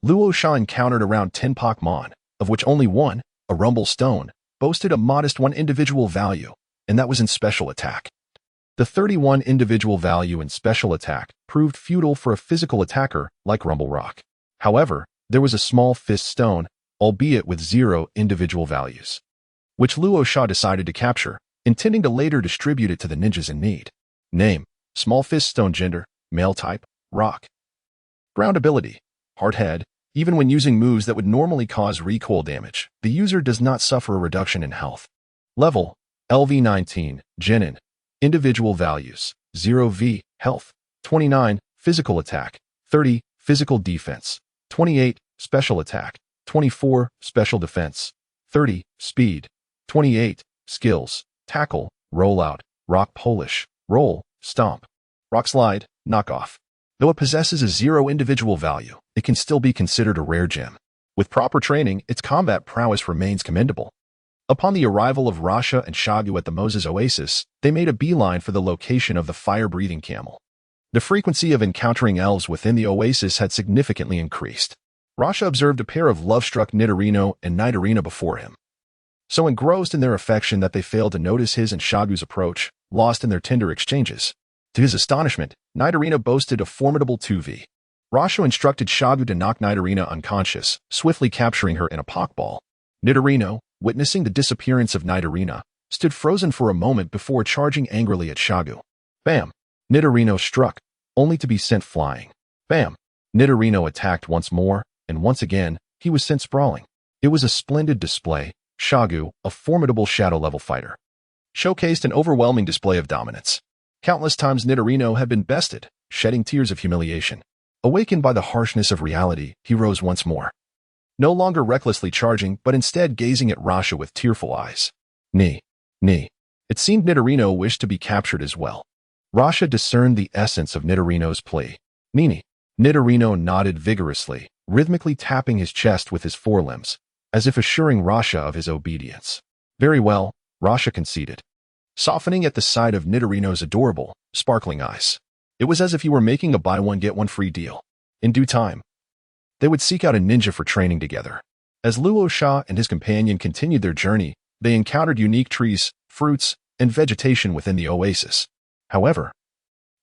A: Luo Sha encountered around 10 Pokémon, of which only one, a Rumble Stone, boasted a modest 1 individual value, and that was in special attack. The 31 individual value in special attack proved futile for a physical attacker like Rumble Rock. However, there was a small fist stone, albeit with 0 individual values, which Luo Sha decided to capture, intending to later distribute it to the ninjas in need. Name: small fist stone. Gender: male. Type: rock. Ground ability: hard head. Even when using moves that would normally cause recoil damage, the user does not suffer a reduction in health. Level: LV19, Genin. Individual values: 0V, health, 29, physical attack, 30, physical defense, 28, special attack, 24, special defense, 30, speed, 28, skills, tackle, rollout, rock polish, roll, stomp, rock slide, knockoff. Though it possesses a 0 individual value, it can still be considered a rare gem. With proper training, its combat prowess remains commendable. Upon the arrival of Rasha and Shagu at the Moses Oasis, they made a beeline for the location of the fire-breathing camel. The frequency of encountering elves within the oasis had significantly increased. Rasha observed a pair of love-struck Nidorino and Nidorina before him, so engrossed in their affection that they failed to notice his and Shagu's approach, lost in their tender exchanges. To his astonishment, Nidorina boasted a formidable 2v. Rasha instructed Shagu to knock Nidorina unconscious, swiftly capturing her in a pokeball. Nidorino, witnessing the disappearance of Nidorina, stood frozen for a moment before charging angrily at Shagu. Bam! Nidorino struck, only to be sent flying. Bam! Nidorino attacked once more, and once again, he was sent sprawling. It was a splendid display. Shagu, a formidable shadow-level fighter, showcased an overwhelming display of dominance. Countless times Nidorino had been bested, shedding tears of humiliation. Awakened by the harshness of reality, he rose once more. No longer recklessly charging, but instead gazing at Rasha with tearful eyes. Ni. It seemed Nidorino wished to be captured as well. Rasha discerned the essence of Nidorino's plea. Nini. Nidorino nodded vigorously, rhythmically tapping his chest with his forelimbs, as if assuring Rasha of his obedience. Very well, Rasha conceded, softening at the sight of Nidorino's adorable, sparkling eyes. It was as if he were making a buy-one-get-one-free deal. In due time, they would seek out a ninja for training together. As Luo Sha and his companion continued their journey, they encountered unique trees, fruits, and vegetation within the oasis. However,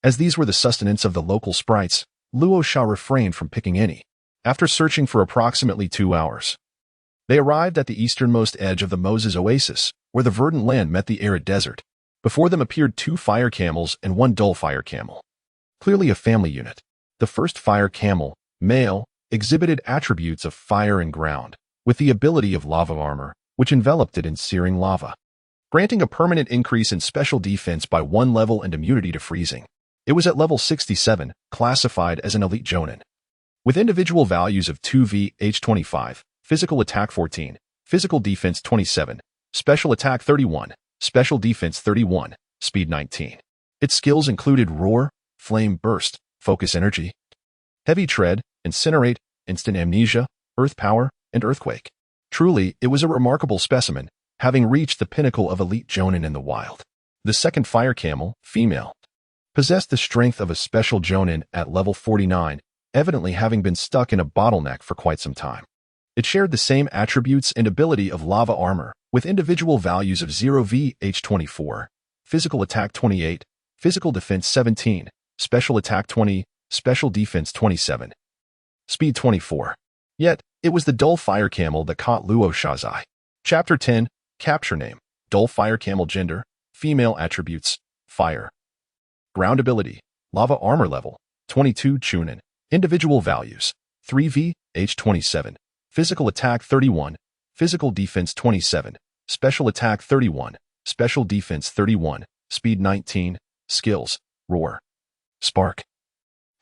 A: as these were the sustenance of the local sprites, Luo Sha refrained from picking any. After searching for approximately 2 hours, they arrived at the easternmost edge of the Moses Oasis, where the verdant land met the arid desert. Before them appeared 2 fire camels and 1 dull fire camel. Clearly a family unit. The first fire camel, male, exhibited attributes of fire and ground, with the ability of lava armor, which enveloped it in searing lava, granting a permanent increase in special defense by 1 level and immunity to freezing. It was at level 67, classified as an elite jonin, with individual values of 2v, H25, physical attack 14, physical defense 27, special attack 31, special defense 31, speed 19. Its skills included Roar, Flame Burst, Focus Energy, Heavy Tread, Incinerate, Instant Amnesia, Earth Power, and Earthquake. Truly, it was a remarkable specimen, having reached the pinnacle of elite jonin in the wild. The second fire camel, female, possessed the strength of a special jonin at level 49, evidently having been stuck in a bottleneck for quite some time. It shared the same attributes and ability of lava armor, with individual values of 0v, H24, physical attack 28, physical defense 17, special attack 20, special defense 27, speed 24. Yet, it was the dull fire camel that caught Luo Sha's eye. Chapter 10, Capture Name, Dull Fire Camel Gender, Female Attributes, Fire. Ground Ability, Lava Armor Level, 22 Chunin, Individual Values, 3v, H27, Physical Attack 31, Physical Defense 27, Special Attack 31, Special Defense 31, Speed 19, Skills, Roar, Spark,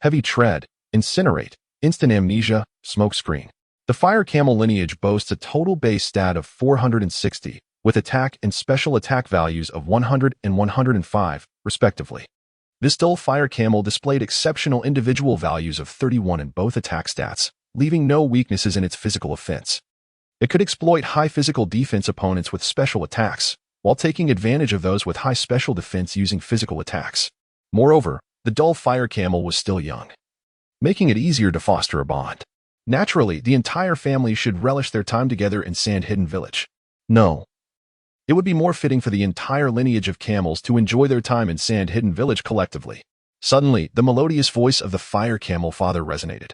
A: Heavy Tread, Incinerate, Instant Amnesia, Smokescreen. The Fire Camel lineage boasts a total base stat of 460, with attack and special attack values of 100 and 105, respectively. This dull Fire Camel displayed exceptional individual values of 31 in both attack stats, leaving no weaknesses in its physical offense. It could exploit high physical defense opponents with special attacks, while taking advantage of those with high special defense using physical attacks. Moreover, the dull Fire Camel was still young, making it easier to foster a bond. Naturally, the entire family should relish their time together in Sand Hidden Village. No. It would be more fitting for the entire lineage of camels to enjoy their time in Sand Hidden Village collectively. Suddenly, the melodious voice of the Fire Camel father resonated.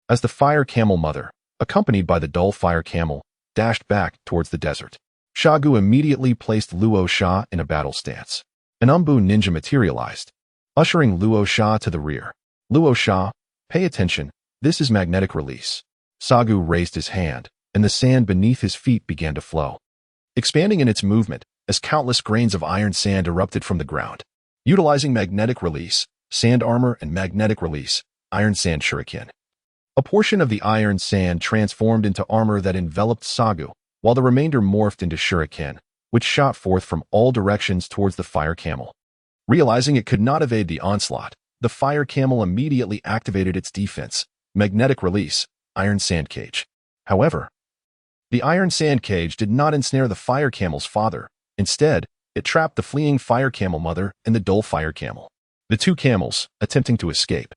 A: As the Fire Camel mother, accompanied by the dull Fire Camel, dashed back towards the desert, Shagu immediately placed Luo Sha in a battle stance. An Umbu ninja materialized, ushering Luo Sha to the rear. Luo Sha, pay attention. This is magnetic release. Shagu raised his hand, and the sand beneath his feet began to flow, expanding in its movement as countless grains of iron sand erupted from the ground. Utilizing magnetic release, sand armor, and magnetic release, iron sand shuriken. A portion of the iron sand transformed into armor that enveloped Shagu, while the remainder morphed into shuriken, which shot forth from all directions towards the Fire Camel. Realizing it could not evade the onslaught, the fire camel immediately activated its defense, magnetic release, iron sand cage. However, the iron sand cage did not ensnare the fire camel's father. Instead, it trapped the fleeing fire camel mother and the dull fire camel. The two camels, attempting to escape,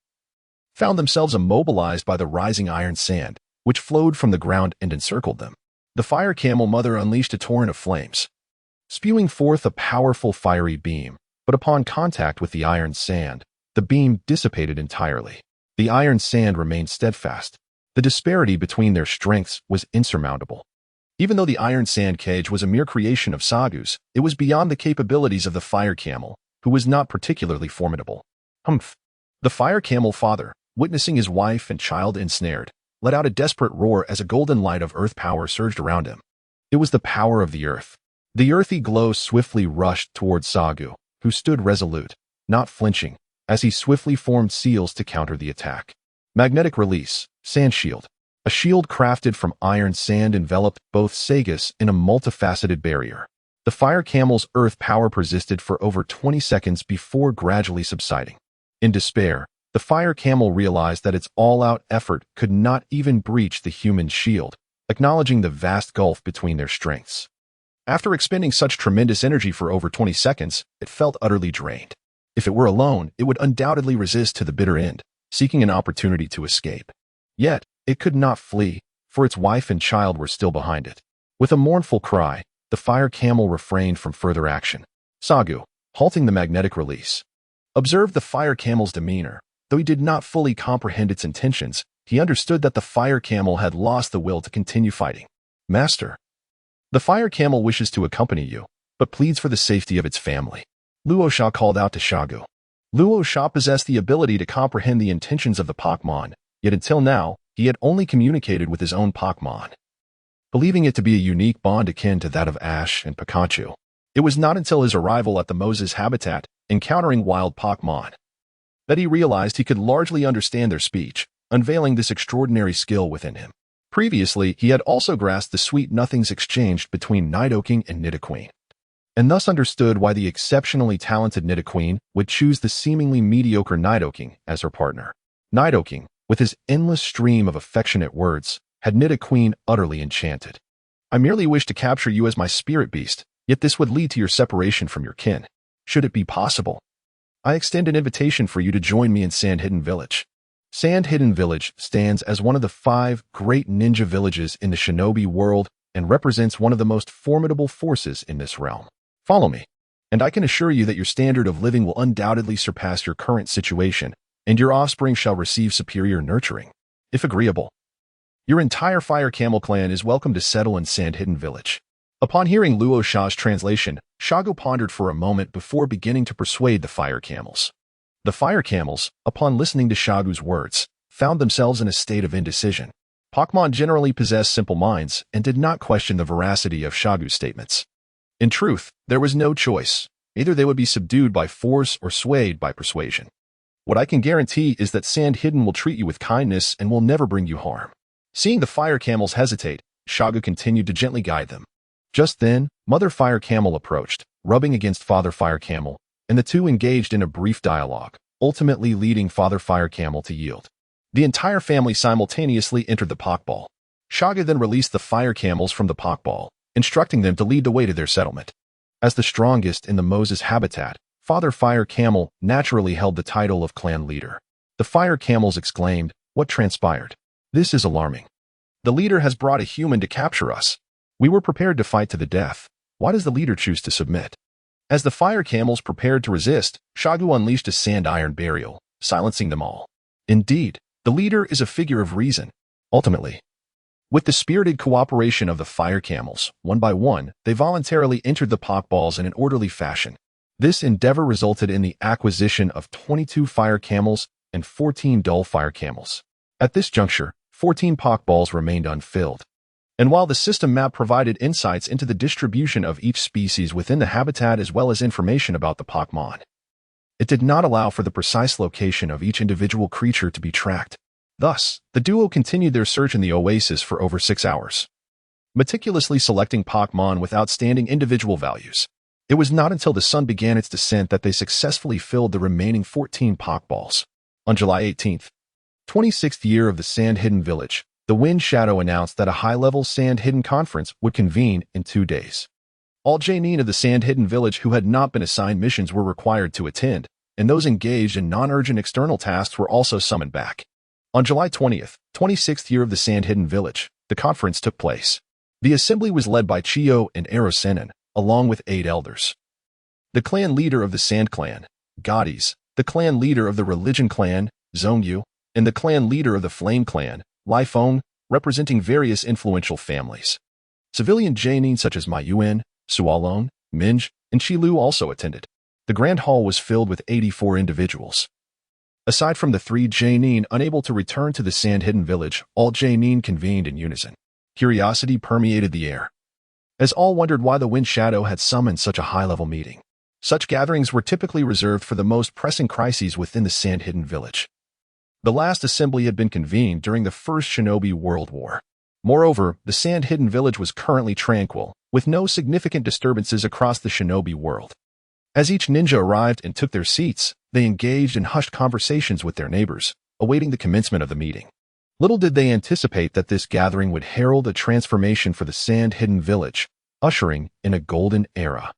A: found themselves immobilized by the rising iron sand, which flowed from the ground and encircled them. The fire camel mother unleashed a torrent of flames, spewing forth a powerful fiery beam, but upon contact with the iron sand, the beam dissipated entirely. The iron sand remained steadfast. The disparity between their strengths was insurmountable. Even though the iron sand cage was a mere creation of Sagu's, it was beyond the capabilities of the fire camel, who was not particularly formidable. Humph! The fire camel father, witnessing his wife and child ensnared, let out a desperate roar as a golden light of earth power surged around him. It was the power of the earth. The earthy glow swiftly rushed towards Sagu, who stood resolute, not flinching, as he swiftly formed seals to counter the attack. Magnetic release, sand shield. A shield crafted from iron sand enveloped both Sagas in a multifaceted barrier. The fire camel's earth power persisted for over 20 seconds before gradually subsiding. In despair, the fire camel realized that its all-out effort could not even breach the human shield, acknowledging the vast gulf between their strengths. After expending such tremendous energy for over 20 seconds, it felt utterly drained. If it were alone, it would undoubtedly resist to the bitter end, seeking an opportunity to escape. Yet, it could not flee, for its wife and child were still behind it. With a mournful cry, the fire camel refrained from further action. Sagu, halting the magnetic release, observed the fire camel's demeanor. Though he did not fully comprehend its intentions, he understood that the fire camel had lost the will to continue fighting. Master, the fire camel wishes to accompany you, but pleads for the safety of its family. Luo Sha called out to Sagu. Luo Sha possessed the ability to comprehend the intentions of the Pokémon, yet until now, he had only communicated with his own Pokémon, believing it to be a unique bond akin to that of Ash and Pikachu. It was not until his arrival at the Moses habitat, encountering wild Pokémon, that he realized he could largely understand their speech, unveiling this extraordinary skill within him. Previously, he had also grasped the sweet nothings exchanged between Nidoking and Nidoqueen, and thus understood why the exceptionally talented Nidoqueen would choose the seemingly mediocre Nidoking as her partner. Nidoking, with his endless stream of affectionate words, had Nidoqueen utterly enchanted. I merely wish to capture you as my spirit beast, yet this would lead to your separation from your kin. Should it be possible, I extend an invitation for you to join me in Sand Hidden Village. Sand Hidden Village stands as one of the 5 great ninja villages in the shinobi world and represents one of the most formidable forces in this realm. Follow me, and I can assure you that your standard of living will undoubtedly surpass your current situation, and your offspring shall receive superior nurturing. If agreeable, your entire Fire Camel clan is welcome to settle in Sand Hidden Village. Upon hearing Luo Sha's translation, Sagu pondered for a moment before beginning to persuade the Fire Camels. The Fire Camels, upon listening to Sagu's words, found themselves in a state of indecision. Pokémon generally possess simple minds and did not question the veracity of Sagu's statements. In truth, there was no choice. Either they would be subdued by force or swayed by persuasion. What I can guarantee is that Sand Hidden will treat you with kindness and will never bring you harm. Seeing the Fire Camels hesitate, Sagu continued to gently guide them. Just then, Mother Fire Camel approached, rubbing against Father Fire Camel, and the two engaged in a brief dialogue, ultimately leading Father Fire Camel to yield. The entire family simultaneously entered the Pokeball. Sagu then released the Fire Camels from the Pokeball, instructing them to lead the way to their settlement. As the strongest in the Moses habitat, Father Fire Camel naturally held the title of clan leader. The Fire Camels exclaimed, "What transpired? This is alarming. The leader has brought a human to capture us. We were prepared to fight to the death. Why does the leader choose to submit?" As the Fire Camels prepared to resist, Sagu unleashed a sand iron burial, silencing them all. Indeed, the leader is a figure of reason. Ultimately, with the spirited cooperation of the Fire Camels, one by one, they voluntarily entered the Pokeballs in an orderly fashion. This endeavor resulted in the acquisition of 22 Fire Camels and 14 Dull Fire Camels. At this juncture, 14 Pokeballs remained unfilled. And while the system map provided insights into the distribution of each species within the habitat as well as information about the Pokémon, it did not allow for the precise location of each individual creature to be tracked. Thus, the duo continued their search in the oasis for over 6 hours, meticulously selecting Pokémon with outstanding individual values. It was not until the sun began its descent that they successfully filled the remaining 14 Pokeballs. On July 18th, 26th year of the Sand Hidden Village, the Wind Shadow announced that a high-level Sand Hidden Conference would convene in 2 days. All Genin of the Sand Hidden Village who had not been assigned missions were required to attend, and those engaged in non-urgent external tasks were also summoned back. On July 20th, 26th year of the Sand Hidden Village, the conference took place. The assembly was led by Chiyo and Erosenin, along with 8 elders. The clan leader of the Sand Clan, Godis, the clan leader of the Religion Clan, Zongyu, and the clan leader of the Flame Clan, Lifeng, representing various influential families. Civilian Genin such as Mayuan, Sualong, Minj, and Qilu also attended. The Grand Hall was filled with 84 individuals. Aside from the 3 Genin unable to return to the Sand Hidden Village, all Genin convened in unison. Curiosity permeated the air, as all wondered why the Wind Shadow had summoned such a high-level meeting. Such gatherings were typically reserved for the most pressing crises within the Sand Hidden Village. The last assembly had been convened during the First Shinobi World War. Moreover, the Sand Hidden Village was currently tranquil, with no significant disturbances across the shinobi world. As each ninja arrived and took their seats, they engaged in hushed conversations with their neighbors, awaiting the commencement of the meeting. Little did they anticipate that this gathering would herald a transformation for the Sand Hidden Village, ushering in a golden era.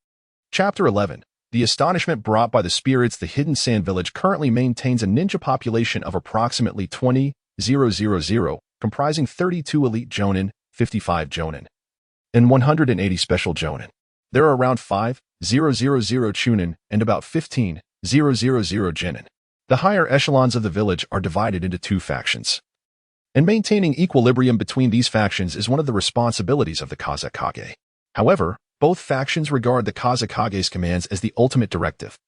A: Chapter 11. The astonishment brought by the spirits. The Hidden Sand Village currently maintains a ninja population of approximately 20,000, comprising 32 elite jonin, 55 jonin, and 180 special jonin. There are around 5,000 chunin and about 15,000 genin. The higher echelons of the village are divided into 2 factions, and maintaining equilibrium between these factions is one of the responsibilities of the Kazekage. However, both factions regard the Kazekage's commands as the ultimate directive,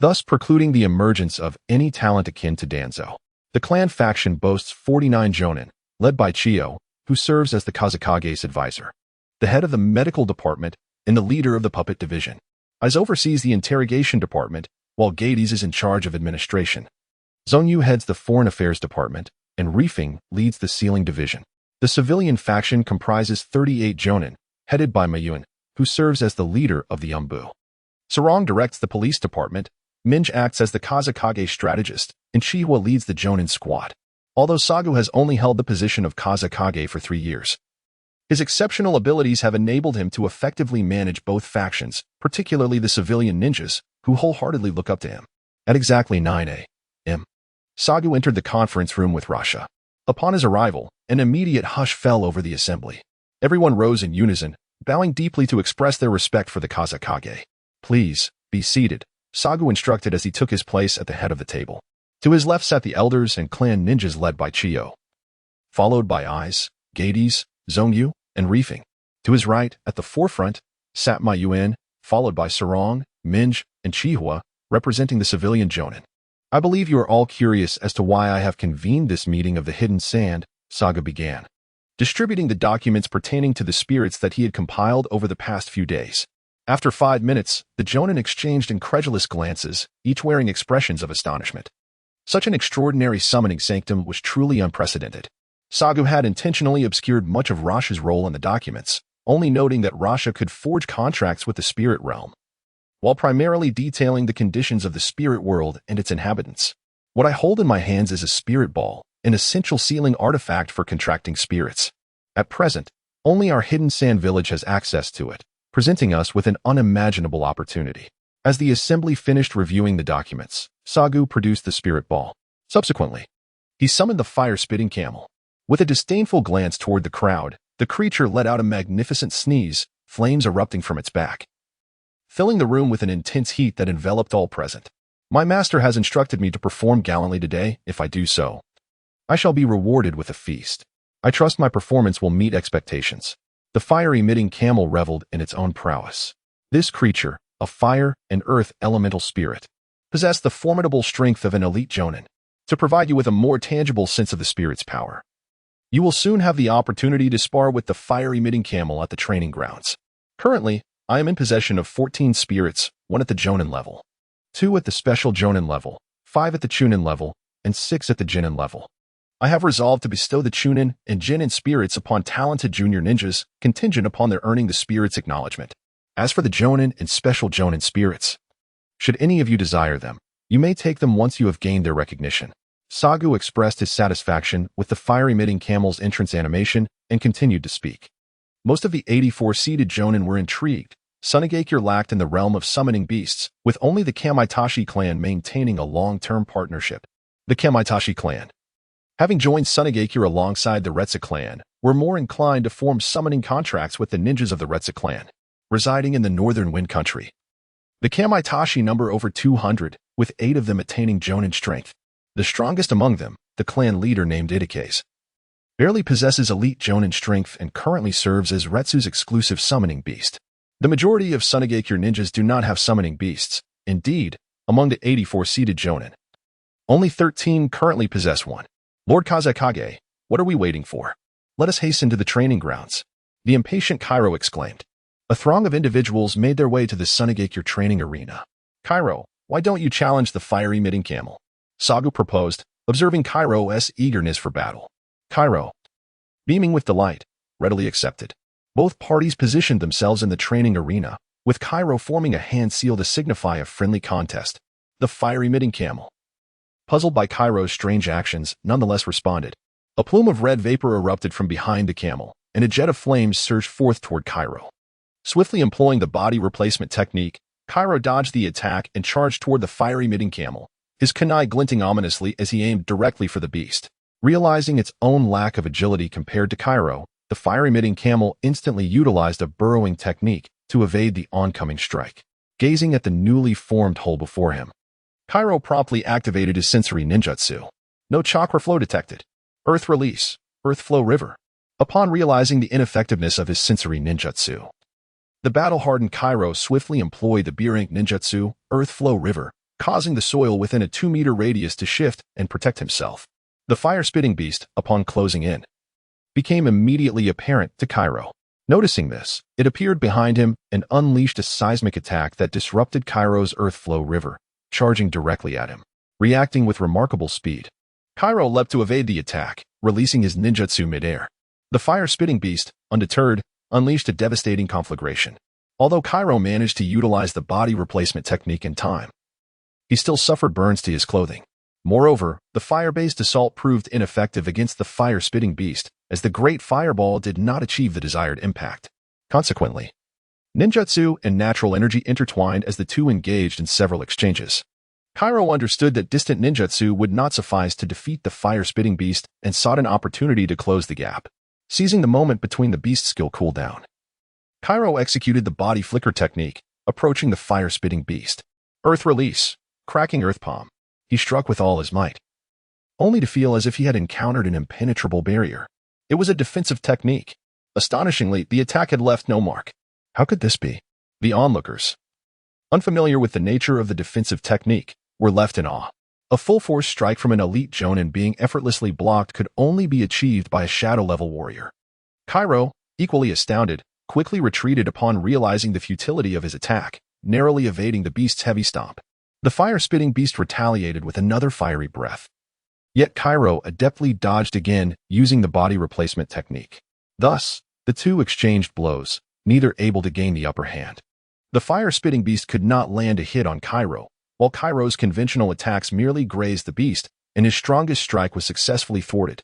A: thus precluding the emergence of any talent akin to Danzo. The clan faction boasts 49 jonin, led by Chiyo, who serves as the Kazekage's advisor, the head of the medical department, and the leader of the puppet division. Aiz oversees the interrogation department, while Gades is in charge of administration. Zongyu heads the foreign affairs department, and Rifeng leads the sealing division. The civilian faction comprises 38 jonin, headed by Mayuan, who serves as the leader of the Umbu. Sarong directs the police department, Minj acts as the Kazekage strategist, and Chihua leads the Jonin squad. Although Sagu has only held the position of Kazekage for 3 years, his exceptional abilities have enabled him to effectively manage both factions, particularly the civilian ninjas, who wholeheartedly look up to him. At exactly 9 a.m., Sagu entered the conference room with Rasha. Upon his arrival, an immediate hush fell over the assembly. Everyone rose in unison, bowing deeply to express their respect for the Kazekage. "Please, be seated," Sagu instructed as he took his place at the head of the table. To his left sat the elders and clan ninjas led by Chiyo, followed by Aiz, Gades, Zongyu, and Rifeng. To his right, at the forefront, sat Mayuan, followed by Sarong, Minj, and Chihua, representing the civilian jonin. "I believe you are all curious as to why I have convened this meeting of the Hidden Sand," Saga began, distributing the documents pertaining to the spirits that he had compiled over the past few days. After 5 minutes, the jonin exchanged incredulous glances, each wearing expressions of astonishment. Such an extraordinary summoning sanctum was truly unprecedented. Sagu had intentionally obscured much of Rasha's role in the documents, only noting that Rasha could forge contracts with the spirit realm, while primarily detailing the conditions of the spirit world and its inhabitants. What I hold in my hands is a spirit ball, an essential sealing artifact for contracting spirits. At present, only our Hidden Sand Village has access to it, presenting us with an unimaginable opportunity. As the assembly finished reviewing the documents, Sagu produced the spirit ball. Subsequently, he summoned the fire-spitting camel. With a disdainful glance toward the crowd, the creature let out a magnificent sneeze, flames erupting from its back, filling the room with an intense heat that enveloped all present. "My master has instructed me to perform gallantly today. If I do so, I shall be rewarded with a feast. I trust my performance will meet expectations." The fire-emitting camel reveled in its own prowess. This creature, a fire and earth elemental spirit, possessed the formidable strength of an elite jonin. To provide you with a more tangible sense of the spirit's power, you will soon have the opportunity to spar with the fire-emitting camel at the training grounds. Currently, I am in possession of 14 spirits, 1 at the jonin level, 2 at the special jonin level, 5 at the chunin level, and 6 at the genin level. I have resolved to bestow the chunin and genin spirits upon talented junior ninjas, contingent upon their earning the spirit's acknowledgement. As for the Jonin and special Jonin spirits, should any of you desire them, you may take them once you have gained their recognition. Sagu expressed his satisfaction with the fire-emitting camel's entrance animation and continued to speak. Most of the 84-seated Jonin were intrigued. Sunagakure lacked in the realm of summoning beasts, with only the Kamaitachi clan maintaining a long-term partnership. The Kamaitachi clan, having joined Sunagakure alongside the Retsu clan, were more inclined to form summoning contracts with the ninjas of the Retsu clan, residing in the northern wind country. The Kamaitachi number over 200, with 8 of them attaining Jonin strength. The strongest among them, the clan leader named Idikase, barely possesses elite Jonin strength and currently serves as Retsu's exclusive summoning beast. The majority of Sunagakure ninjas do not have summoning beasts. Indeed, among the 84-seated Jonin, only 13 currently possess one. Lord Kazekage, what are we waiting for? Let us hasten to the training grounds. The impatient Kairo exclaimed. A throng of individuals made their way to the Sunagakure training arena. Kairo, why don't you challenge the fire-emitting camel? Sagu proposed, observing Kairo's eagerness for battle. Kairo, beaming with delight, readily accepted. Both parties positioned themselves in the training arena, with Kairo forming a hand seal to signify a friendly contest. The fire-emitting camel, puzzled by Kairo's strange actions, nonetheless responded. A plume of red vapor erupted from behind the camel, and a jet of flames surged forth toward Kairo. Swiftly employing the body replacement technique, Kairo dodged the attack and charged toward the fire-emitting camel, his kunai glinting ominously as he aimed directly for the beast. Realizing its own lack of agility compared to Kairo, the fire-emitting camel instantly utilized a burrowing technique to evade the oncoming strike. Gazing at the newly formed hole before him, Kairo promptly activated his sensory ninjutsu. No chakra flow detected. Earth release. Earth flow river. Upon realizing the ineffectiveness of his sensory ninjutsu, the battle-hardened Kairo swiftly employed the B-rank ninjutsu, Earth flow river, causing the soil within a 2-meter radius to shift and protect himself. The fire-spitting beast, upon closing in, became immediately apparent to Kairo. Noticing this, it appeared behind him and unleashed a seismic attack that disrupted Kairo's Earth flow river, charging directly at him. Reacting with remarkable speed, Kairo leapt to evade the attack, releasing his ninjutsu midair. The fire-spitting beast, undeterred, unleashed a devastating conflagration. Although Kairo managed to utilize the body replacement technique in time, he still suffered burns to his clothing. Moreover, the fire-based assault proved ineffective against the fire-spitting beast, as the great fireball did not achieve the desired impact. Consequently, ninjutsu and natural energy intertwined as the two engaged in several exchanges. Kairo understood that distant ninjutsu would not suffice to defeat the fire-spitting beast and sought an opportunity to close the gap. Seizing the moment between the beast's skill cooldown, Kairo executed the body flicker technique, approaching the fire-spitting beast. Earth release. Cracking earth palm, he struck with all his might, only to feel as if he had encountered an impenetrable barrier. It was a defensive technique. Astonishingly, the attack had left no mark. How could this be? The onlookers, unfamiliar with the nature of the defensive technique, were left in awe. A full-force strike from an elite Jonin being effortlessly blocked could only be achieved by a shadow-level warrior. Kairo, equally astounded, quickly retreated upon realizing the futility of his attack, narrowly evading the beast's heavy stomp. The fire-spitting beast retaliated with another fiery breath. Yet Kairo adeptly dodged again using the body replacement technique. Thus, the two exchanged blows, neither able to gain the upper hand. The fire-spitting beast could not land a hit on Kairo, while Kairo's conventional attacks merely grazed the beast, and his strongest strike was successfully thwarted.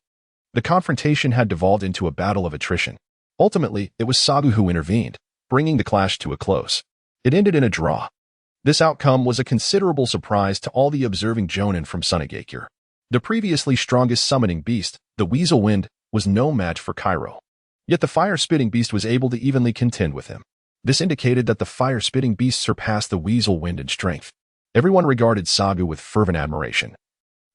A: The confrontation had devolved into a battle of attrition. Ultimately, it was Sagu who intervened, bringing the clash to a close. It ended in a draw. This outcome was a considerable surprise to all the observing Jonin from Sunagakure. The previously strongest summoning beast, the Weasel Wind, was no match for Kairo. Yet the fire-spitting beast was able to evenly contend with him. This indicated that the fire-spitting beast surpassed the Weasel Wind in strength. Everyone regarded Sagu with fervent admiration,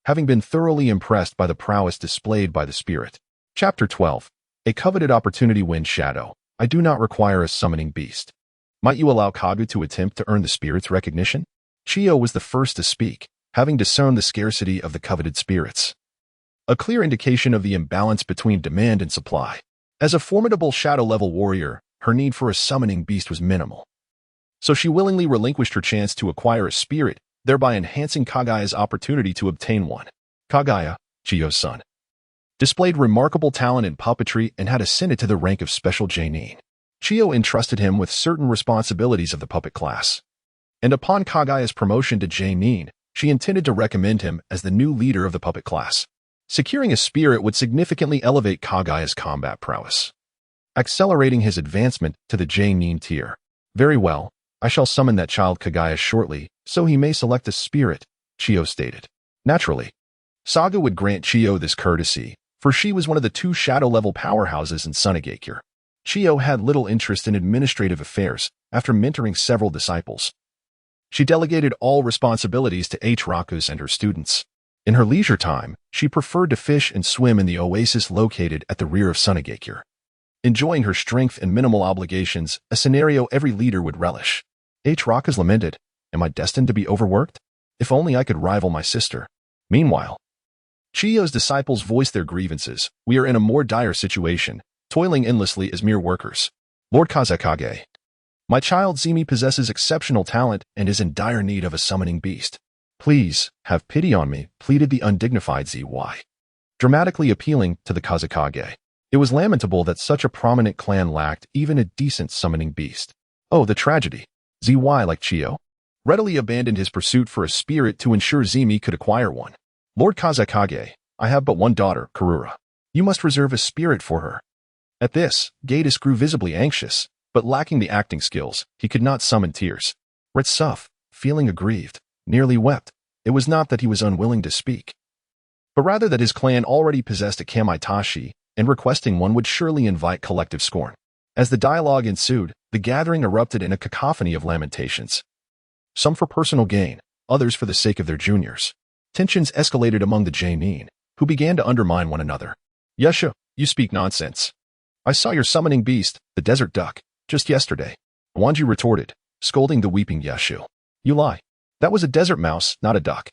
A: having been thoroughly impressed by the prowess displayed by the spirit. Chapter 12. A coveted opportunity wins shadow. I do not require a summoning beast. Might you allow Kagu to attempt to earn the spirit's recognition? Chiyo was the first to speak, having discerned the scarcity of the coveted spirits, a clear indication of the imbalance between demand and supply. As a formidable shadow-level warrior, her need for a summoning beast was minimal. So she willingly relinquished her chance to acquire a spirit, thereby enhancing Kagaya's opportunity to obtain one. Kagaya, Chiyo's son, displayed remarkable talent in puppetry and had ascended to the rank of Special Genin. Chiyo entrusted him with certain responsibilities of the puppet class. And upon Kagaya's promotion to Jainin, she intended to recommend him as the new leader of the puppet class. Securing a spirit would significantly elevate Kagaya's combat prowess, accelerating his advancement to the Jainin tier. Very well, I shall summon that child Kagaya shortly, so he may select a spirit, Chiyo stated. Naturally, Saga would grant Chiyo this courtesy, for she was one of the 2 shadow-level powerhouses in Sunagakure. Chiyo had little interest in administrative affairs after mentoring several disciples. She delegated all responsibilities to Rakus and her students. In her leisure time, she preferred to fish and swim in the oasis located at the rear of Sunagakure. Enjoying her strength and minimal obligations, a scenario every leader would relish. Rakus lamented, "Am I destined to be overworked? If only I could rival my sister." Meanwhile, Chiyo's disciples voiced their grievances. "We are in a more dire situation, toiling endlessly as mere workers. Lord Kazekage, my child Zimi possesses exceptional talent and is in dire need of a summoning beast. Please, have pity on me," pleaded the undignified ZY, dramatically appealing to the Kazekage. It was lamentable that such a prominent clan lacked even a decent summoning beast. Oh, the tragedy. ZY, like Chiyo, readily abandoned his pursuit for a spirit to ensure Zimi could acquire one. "Lord Kazekage, I have but one daughter, Karura. You must reserve a spirit for her." At this, Gatus grew visibly anxious, but lacking the acting skills, he could not summon tears. Retsuf, feeling aggrieved, nearly wept. It was not that he was unwilling to speak, but rather that his clan already possessed a Kamaitashi, and requesting one would surely invite collective scorn. As the dialogue ensued, the gathering erupted in a cacophony of lamentations. Some for personal gain, others for the sake of their juniors. Tensions escalated among the Jainin, who began to undermine one another. "Yesha, you speak nonsense. I saw your summoning beast, the desert duck, just yesterday," Guanju retorted, scolding the weeping Yeshu. "You lie. That was a desert mouse, not a duck.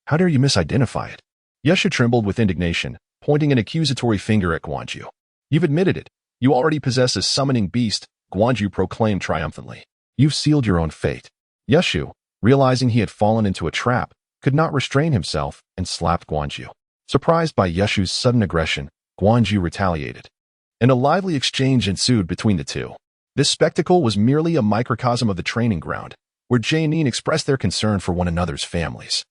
A: How dare you misidentify it?" Yeshu trembled with indignation, pointing an accusatory finger at Guanju. "You've admitted it. You already possess a summoning beast," Guanju proclaimed triumphantly. "You've sealed your own fate." Yeshu, realizing he had fallen into a trap, could not restrain himself and slapped Guanju. Surprised by Yeshu's sudden aggression, Guanju retaliated, and a lively exchange ensued between the two. This spectacle was merely a microcosm of the training ground, where Jainin expressed their concern for one another's families.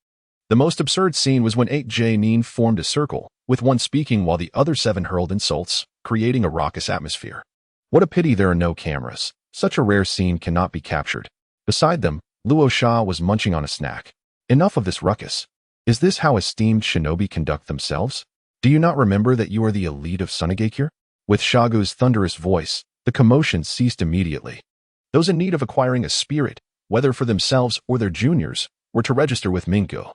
A: The most absurd scene was when 8 Jainin formed a circle, with one speaking while the other 7 hurled insults, creating a raucous atmosphere. What a pity there are no cameras. Such a rare scene cannot be captured. Beside them, Luo Sha was munching on a snack. "Enough of this ruckus. Is this how esteemed shinobi conduct themselves? Do you not remember that you are the elite of Sunagakure?" With Shagu's thunderous voice, the commotion ceased immediately. Those in need of acquiring a spirit, whether for themselves or their juniors, were to register with Minko.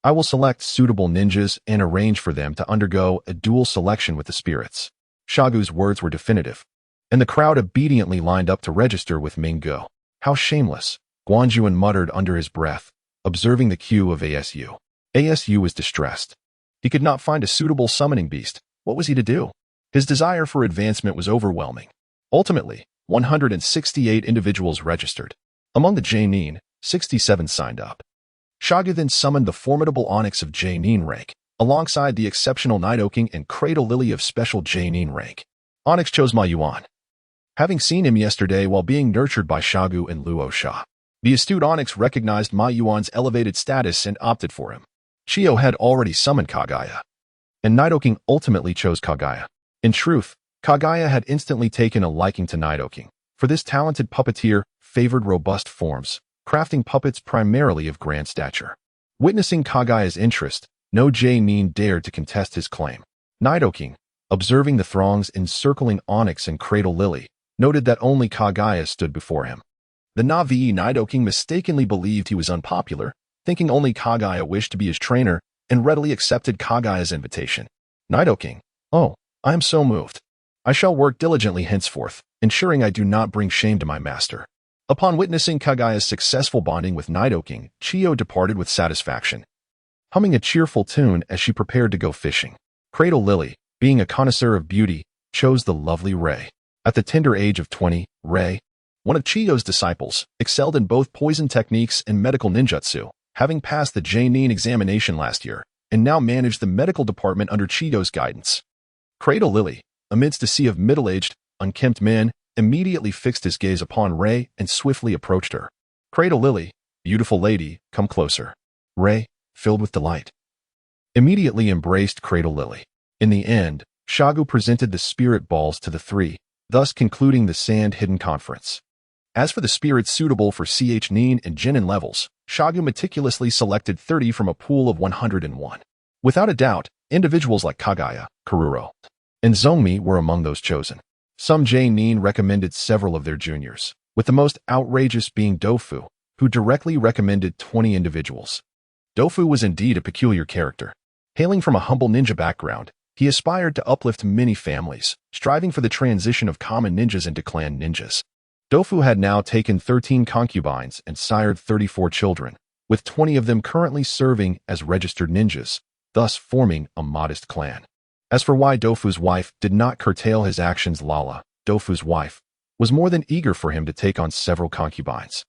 A: "I will select suitable ninjas and arrange for them to undergo a dual selection with the spirits." Shagu's words were definitive, and the crowd obediently lined up to register with Mingo. "How shameless," Guanjuan muttered under his breath, observing the queue of ASU. ASU was distressed. He could not find a suitable summoning beast. What was he to do? His desire for advancement was overwhelming. Ultimately, 168 individuals registered. Among the Jainin, 67 signed up. Shagu then summoned the formidable Onyx of Jainin rank, alongside the exceptional Nidoking and Cradle Lily of special Jainin rank. Onyx chose Ma Yuan, having seen him yesterday while being nurtured by Shagu and Luo Sha. The astute Onyx recognized Ma Yuan's elevated status and opted for him. Chiyo had already summoned Kagaya, and Nidoking ultimately chose Kagaya. In truth, Kagaya had instantly taken a liking to Nidoking, for this talented puppeteer favored robust forms, crafting puppets primarily of grand stature. Witnessing Kagaya's interest, no Jainin dared to contest his claim. Nidoking, observing the throngs encircling Onyx and Cradle Lily, noted that only Kagaya stood before him. The Navi Nidoking mistakenly believed he was unpopular, thinking only Kagaya wished to be his trainer, and readily accepted Kagaya's invitation. Nidoking, "Oh, I am so moved. I shall work diligently henceforth, ensuring I do not bring shame to my master." Upon witnessing Kagaya's successful bonding with Nidoking, Chiyo departed with satisfaction, humming a cheerful tune as she prepared to go fishing. Cradle Lily, being a connoisseur of beauty, chose the lovely Rei. At the tender age of 20, Rei, one of Chiyo's disciples, excelled in both poison techniques and medical ninjutsu, having passed the Jainin examination last year, and now managed the medical department under Chiyo's guidance. Cradle Lily, amidst a sea of middle-aged, unkempt men, immediately fixed his gaze upon Rei and swiftly approached her. "Cradle Lily, beautiful lady, come closer." Rei, filled with delight, immediately embraced Cradle Lily. In the end, Shagu presented the spirit balls to the three, thus concluding the Sand Hidden Conference. As for the spirits suitable for Nin and Genin levels, Shagu meticulously selected 30 from a pool of 101. Without a doubt, individuals like Kagaya, Karuro, and Zongmi were among those chosen. Some Nin recommended several of their juniors, with the most outrageous being Dofu, who directly recommended 20 individuals. Dofu was indeed a peculiar character. Hailing from a humble ninja background, he aspired to uplift many families, striving for the transition of common ninjas into clan ninjas. Dofu had now taken 13 concubines and sired 34 children, with 20 of them currently serving as registered ninjas, thus forming a modest clan. As for why Dofu's wife did not curtail his actions, Lala, Dofu's wife, was more than eager for him to take on several concubines.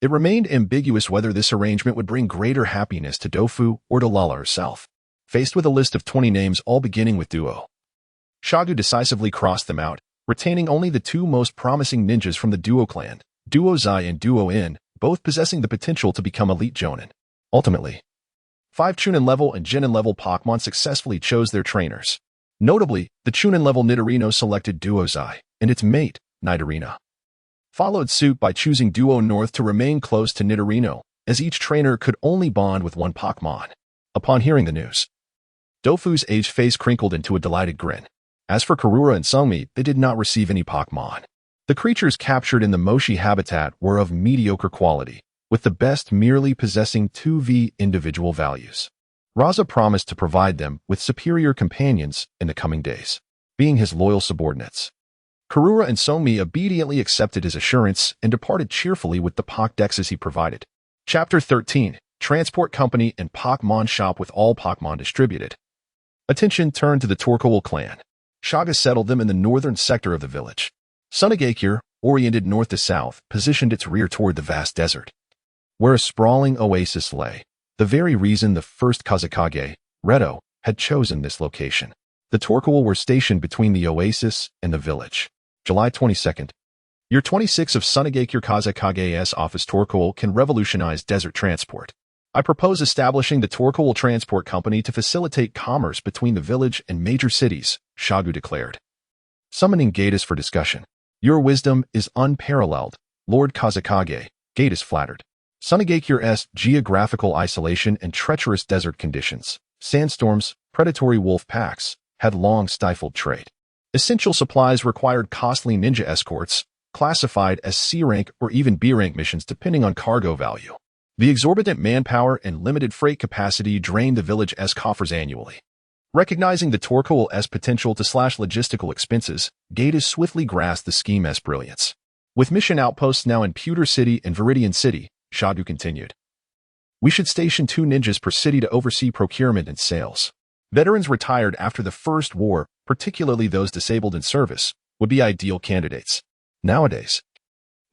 A: It remained ambiguous whether this arrangement would bring greater happiness to Dofu or to Lala herself. Faced with a list of 20 names all beginning with Duo, Shagu decisively crossed them out, retaining only the two most promising ninjas from the Duo clan, Duo Zai and Duo In, both possessing the potential to become elite Jonin. Ultimately, 5 Chunin level and Genin level Pokémon successfully chose their trainers. Notably, the Chunin level Nidorino selected Duo Zai, and its mate, Nidorina, followed suit by choosing Duo North to remain close to Nidorino, as each trainer could only bond with one Pokémon. Upon hearing the news, Dofu's aged face crinkled into a delighted grin. As for Karura and Sungmi, they did not receive any Pokémon. The creatures captured in the Moshi habitat were of mediocre quality, with the best merely possessing 2V individual values. Rasha promised to provide them with superior companions in the coming days, being his loyal subordinates. Karura and Sungmi obediently accepted his assurance and departed cheerfully with the Pokédexes he provided. Chapter 13. Transport Company and Pokémon Shop with all Pokémon distributed. Attention turned to the Torkoal clan. Shaga settled them in the northern sector of the village. Sunagakure, oriented north to south, positioned its rear toward the vast desert, where a sprawling oasis lay, the very reason the First Kazekage, Redo, had chosen this location. The Torkoal were stationed between the oasis and the village. July 22nd. Year 26 of Sunagakure-Kazekage's office. Torkoal can revolutionize desert transport. I propose establishing the Torkoal Transport Company to facilitate commerce between the village and major cities, Shagu declared. Summoning Gatus for discussion. Your wisdom is unparalleled, Lord Kazekage, Gatus flattered. Sunagakure's geographical isolation and treacherous desert conditions, sandstorms, predatory wolf packs, had long stifled trade. Essential supplies required costly ninja escorts, classified as C-rank or even B-rank missions depending on cargo value. The exorbitant manpower and limited freight capacity drained the village's coffers annually. Recognizing the Torkoal's potential to slash logistical expenses, Gatus swiftly grasped the scheme's brilliance. With mission outposts now in Pewter City and Viridian City, Shagu continued. We should station 2 ninjas per city to oversee procurement and sales. Veterans retired after the First War, particularly those disabled in service, would be ideal candidates. Nowadays,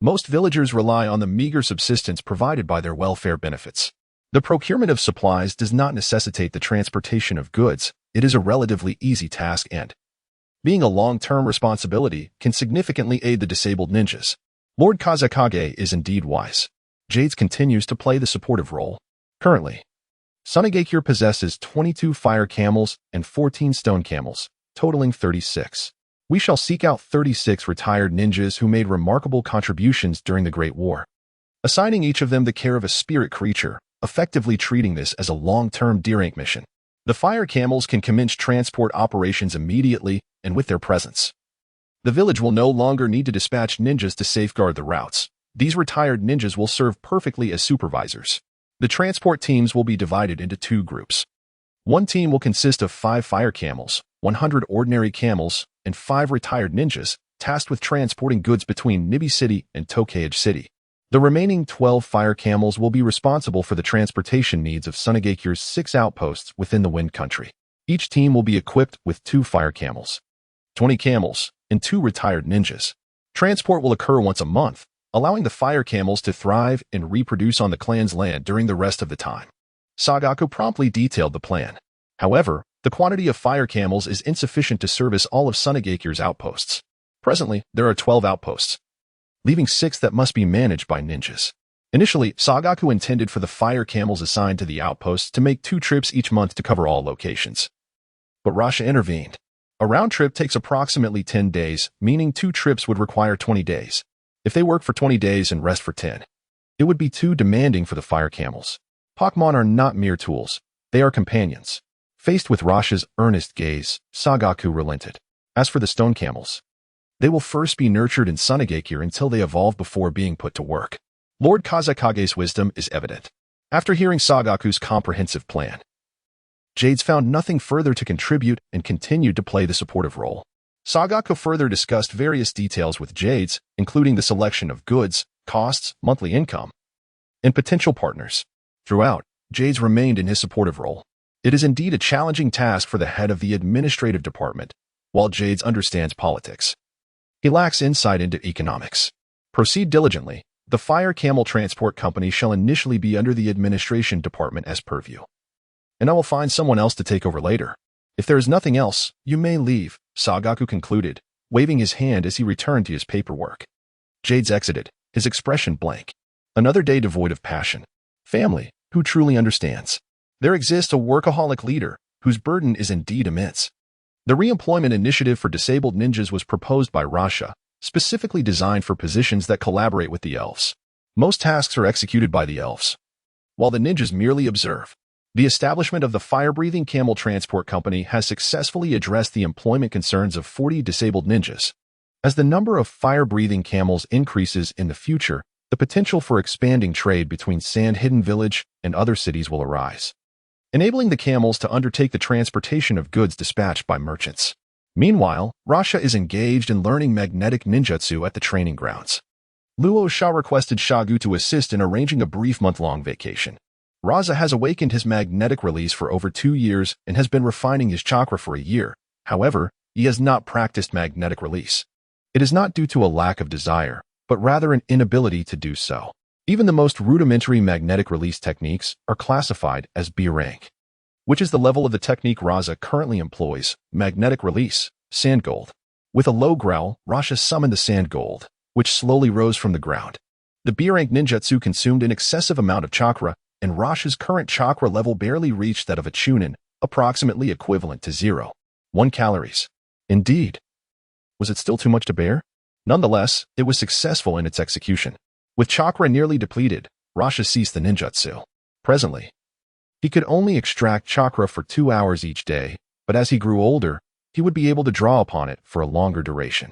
A: most villagers rely on the meager subsistence provided by their welfare benefits. The procurement of supplies does not necessitate the transportation of goods. It is a relatively easy task and, being a long-term responsibility, can significantly aid the disabled ninjas. Lord Kazekage is indeed wise. Jades continues to play the supportive role. Currently, Sunagakure possesses 22 fire camels and 14 stone camels, totaling 36. We shall seek out 36 retired ninjas who made remarkable contributions during the Great War, assigning each of them the care of a spirit creature, effectively treating this as a long-term D-rank mission. The fire camels can commence transport operations immediately and with their presence. The village will no longer need to dispatch ninjas to safeguard the routes. These retired ninjas will serve perfectly as supervisors. The transport teams will be divided into 2 groups. One team will consist of 5 fire camels, 100 ordinary camels, and 5 retired ninjas, tasked with transporting goods between Nibi City and Tokage City. The remaining 12 fire camels will be responsible for the transportation needs of Sunagakure's 6 outposts within the Wind Country. Each team will be equipped with 2 fire camels, 20 camels, and 2 retired ninjas. Transport will occur once a month, allowing the fire camels to thrive and reproduce on the clan's land during the rest of the time. Sagaku promptly detailed the plan. However, the quantity of fire camels is insufficient to service all of Sunagakure's outposts. Presently, there are 12 outposts, leaving 6 that must be managed by ninjas. Initially, Sagaku intended for the fire camels assigned to the outposts to make 2 trips each month to cover all locations. But Rasha intervened. A round trip takes approximately 10 days, meaning 2 trips would require 20 days. If they work for 20 days and rest for 10, it would be too demanding for the fire camels. Pokémon are not mere tools. They are companions. Faced with Rasha's earnest gaze, Sagaku relented. As for the stone camels, they will first be nurtured in Sunagakure until they evolve before being put to work. Lord Kazekage's wisdom is evident. After hearing Sagaku's comprehensive plan, Jades found nothing further to contribute and continued to play the supportive role. Sagaku further discussed various details with Jades, including the selection of goods, costs, monthly income, and potential partners. Throughout, Jades remained in his supportive role. It is indeed a challenging task for the head of the administrative department, while Jades understands politics. He lacks insight into economics. Proceed diligently. The Fire Camel Transport Company shall initially be under the administration department as purview, and I will find someone else to take over later. If there is nothing else, you may leave, Sagaku concluded, waving his hand as he returned to his paperwork. Jades exited, his expression blank. Another day devoid of passion. Family, who truly understands. There exists a workaholic leader, whose burden is indeed immense. The reemployment initiative for disabled ninjas was proposed by Rasha, specifically designed for positions that collaborate with the elves. Most tasks are executed by the elves, while the ninjas merely observe. The establishment of the fire-breathing camel transport company has successfully addressed the employment concerns of 40 disabled ninjas. As the number of fire-breathing camels increases in the future, the potential for expanding trade between Sand Hidden Village and other cities will arise, enabling the camels to undertake the transportation of goods dispatched by merchants. Meanwhile, Rasha is engaged in learning magnetic ninjutsu at the training grounds. Luo Sha requested Shagu to assist in arranging a brief month-long vacation. Rasha has awakened his magnetic release for over 2 years and has been refining his chakra for a year. However, he has not practiced magnetic release. It is not due to a lack of desire, but rather an inability to do so. Even the most rudimentary magnetic release techniques are classified as B rank, which is the level of the technique Rasha currently employs, magnetic release, sand gold. With a low growl, Rasha summoned the sand gold, which slowly rose from the ground. The B rank ninjutsu consumed an excessive amount of chakra, and Rasha's current chakra level barely reached that of a Chunin, approximately equivalent to 0.1 calories. Indeed. Was it still too much to bear? Nonetheless, it was successful in its execution. With chakra nearly depleted, Rasha ceased the ninjutsu. Presently, he could only extract chakra for 2 hours each day, but as he grew older, he would be able to draw upon it for a longer duration.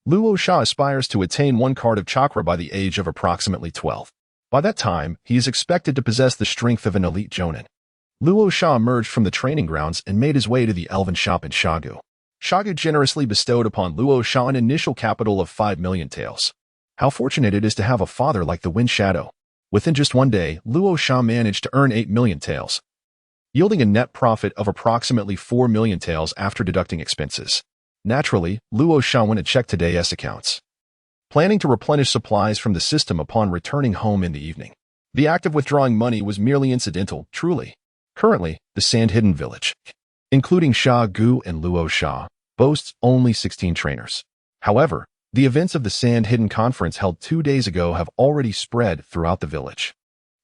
A: Luo Sha aspires to attain 1 card of chakra by the age of approximately 12. By that time, he is expected to possess the strength of an elite jonin. Luo Sha emerged from the training grounds and made his way to the elven shop in Shagu. Shagu generously bestowed upon Luo Sha an initial capital of 5 million taels. How fortunate it is to have a father like the Wind Shadow. Within just 1 day, Luo Sha managed to earn 8 million taels, yielding a net profit of approximately 4 million taels after deducting expenses. Naturally, Luo Sha went and checked today's accounts, planning to replenish supplies from the system upon returning home in the evening. The act of withdrawing money was merely incidental, truly. Currently, the Sand Hidden Village, including Sha Gu and Luo Sha, boasts only 16 trainers. However, the events of the Sand Hidden Conference held 2 days ago have already spread throughout the village.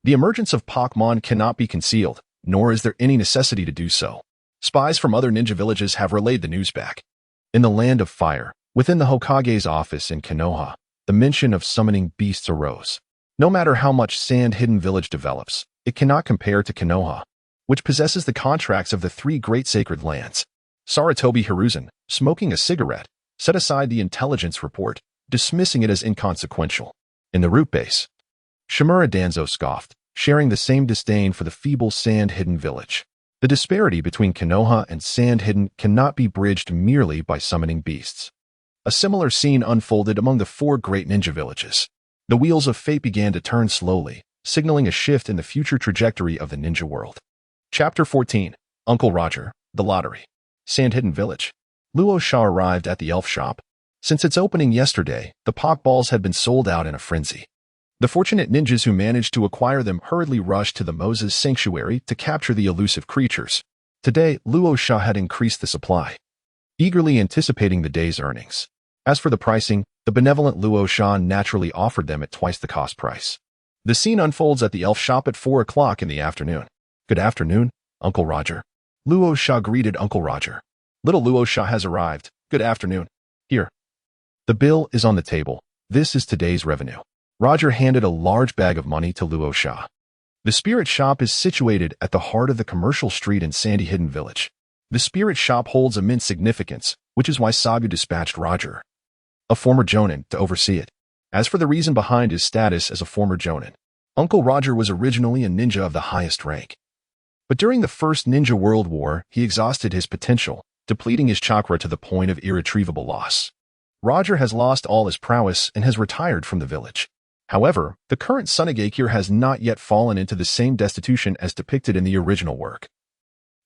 A: The emergence of Pokémon cannot be concealed, nor is there any necessity to do so. Spies from other ninja villages have relayed the news back. In the Land of Fire, within the Hokage's office in Konoha, the mention of summoning beasts arose. No matter how much Sand Hidden Village develops, it cannot compare to Konoha, which possesses the contracts of the 3 great sacred lands. Sarutobi Hiruzen, smoking a cigarette, set aside the intelligence report, dismissing it as inconsequential. In the root base, Shimura Danzo scoffed, sharing the same disdain for the feeble Sand Hidden Village. The disparity between Konoha and Sand Hidden cannot be bridged merely by summoning beasts. A similar scene unfolded among the 4 great ninja villages. The wheels of fate began to turn slowly, signaling a shift in the future trajectory of the ninja world. Chapter 14. Uncle Roger, the Lottery. Sand Hidden Village. Luo Sha arrived at the elf shop. Since its opening yesterday, the Pokeballs had been sold out in a frenzy. The fortunate ninjas who managed to acquire them hurriedly rushed to the Moses Sanctuary to capture the elusive creatures. Today, Luo Sha had increased the supply, eagerly anticipating the day's earnings. As for the pricing, the benevolent Luo Sha naturally offered them at twice the cost price. The scene unfolds at the elf shop at 4 o'clock in the afternoon. Good afternoon, Uncle Roger. Luo Sha greeted Uncle Roger. Little Luo Sha has arrived. Good afternoon. Here. The bill is on the table. This is today's revenue. Roger handed a large bag of money to Luo Sha. The spirit shop is situated at the heart of the commercial street in Sandy Hidden Village. The spirit shop holds immense significance, which is why Sagu dispatched Roger, a former Jonin, to oversee it. As for the reason behind his status as a former Jonin, Uncle Roger was originally a ninja of the highest rank. But during the First Ninja World War, he exhausted his potential, depleting his chakra to the point of irretrievable loss. Roger has lost all his prowess and has retired from the village. However, the current Sunagakure has not yet fallen into the same destitution as depicted in the original work.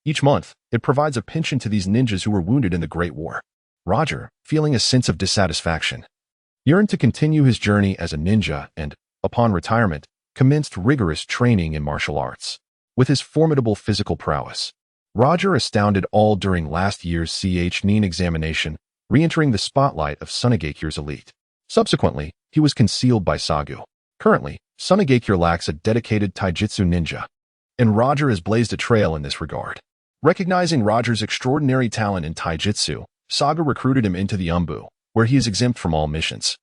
A: Each month, it provides a pension to these ninjas who were wounded in the Great War. Roger, feeling a sense of dissatisfaction, yearned to continue his journey as a ninja and, upon retirement, commenced rigorous training in martial arts. With his formidable physical prowess, Roger astounded all during last year's Nin examination, re-entering the spotlight of Sunagakure's elite. Subsequently, he was concealed by Sagu. Currently, Sunagakure lacks a dedicated taijutsu ninja, and Roger has blazed a trail in this regard. Recognizing Roger's extraordinary talent in taijutsu, Sagu recruited him into the Umbu, where he is exempt from all missions,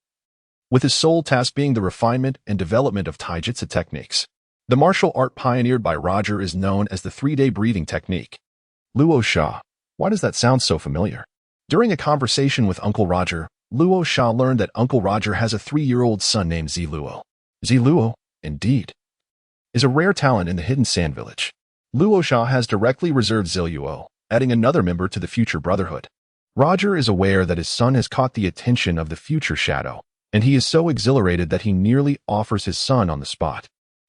A: with his sole task being the refinement and development of taijutsu techniques. The martial art pioneered by Roger is known as the 3-day breathing technique. Luo Sha. Why does that sound so familiar? During a conversation with Uncle Roger, Luo Sha learned that Uncle Roger has a 3-year-old son named Jialuoluo. Jialuoluo, indeed, is a rare talent in the Hidden Sand Village. Luo Sha has directly reserved Jialuoluo, adding another member to the future brotherhood. Roger is aware that his son has caught the attention of the future shadow, and he is so exhilarated that he nearly offers his son on the spot.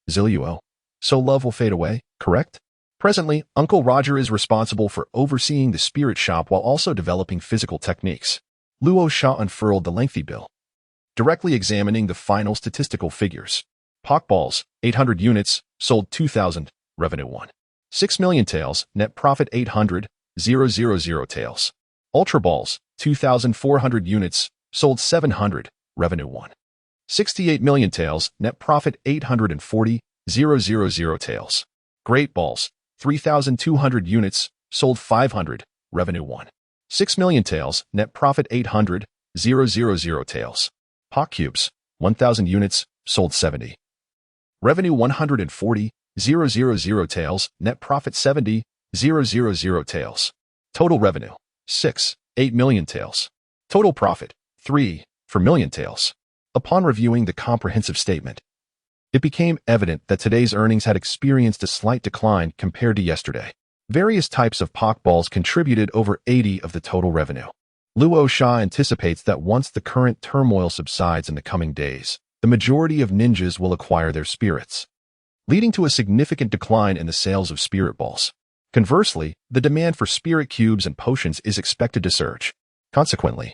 A: Jialuoluo. So love will fade away, correct? Presently, Uncle Roger is responsible for overseeing the spirit shop while also developing physical techniques. Luo Sha unfurled the lengthy bill, directly examining the final statistical figures. Pokeballs, 800 units, sold 2,000, revenue 1. 6 million taels, net profit 800, 000 taels. Ultra Balls, 2,400 units, sold 700, revenue 1. 68 million taels, net profit 840, 000 taels. Great Balls, 3,200 units, sold 500, revenue 1. 6 million taels, net profit 800, 000 taels. Pock Cubes, 1,000 units, sold 70. Revenue 140, 000 taels, net profit 70, 000 taels. Total revenue, 8 million taels. Total profit, 3, for million taels. Upon reviewing the comprehensive statement, it became evident that today's earnings had experienced a slight decline compared to yesterday. Various types of Pokeballs contributed over 80 of the total revenue. Luo Sha anticipates that once the current turmoil subsides in the coming days, the majority of ninjas will acquire their spirits, leading to a significant decline in the sales of spirit balls. Conversely, the demand for spirit cubes and potions is expected to surge. Consequently,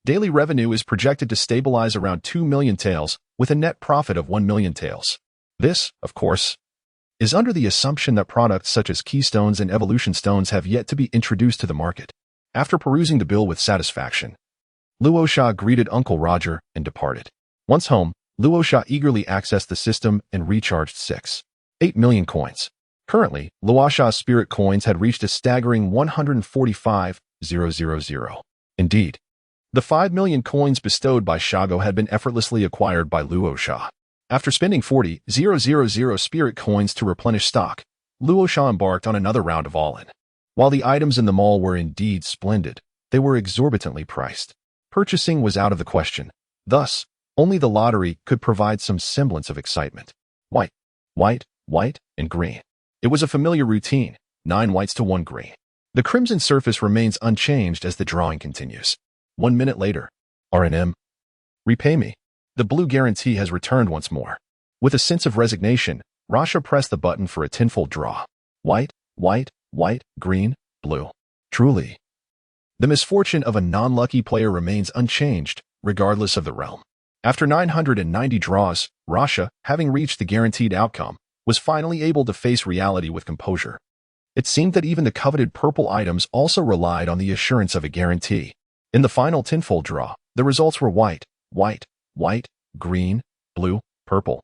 A: daily revenue is projected to stabilize around 2 million taels, with a net profit of 1 million taels. This, of course, is under the assumption that products such as keystones and evolution stones have yet to be introduced to the market. After perusing the bill with satisfaction, Luo Sha greeted Uncle Roger and departed. Once home, Luo Sha eagerly accessed the system and recharged 8 million coins. Currently, Luo Sha's spirit coins had reached a staggering 145,000. Indeed, the 5 million coins bestowed by Shago had been effortlessly acquired by Luo Sha. After spending 40,000 spirit coins to replenish stock, Luo Sha embarked on another round of all-in. While the items in the mall were indeed splendid, they were exorbitantly priced. Purchasing was out of the question. Thus, only the lottery could provide some semblance of excitement. White, and green. It was a familiar routine, 9 whites to 1 green. The crimson surface remains unchanged as the drawing continues. 1 minute later, R&M. Repay me. The blue guarantee has returned once more. With a sense of resignation, Rasha pressed the button for a tenfold draw. White, green, blue. Truly, the misfortune of a non-lucky player remains unchanged, regardless of the realm. After 990 draws, Rasha, having reached the guaranteed outcome, was finally able to face reality with composure. It seemed that even the coveted purple items also relied on the assurance of a guarantee. In the final tenfold draw, The results were white, white, white, green, blue, purple.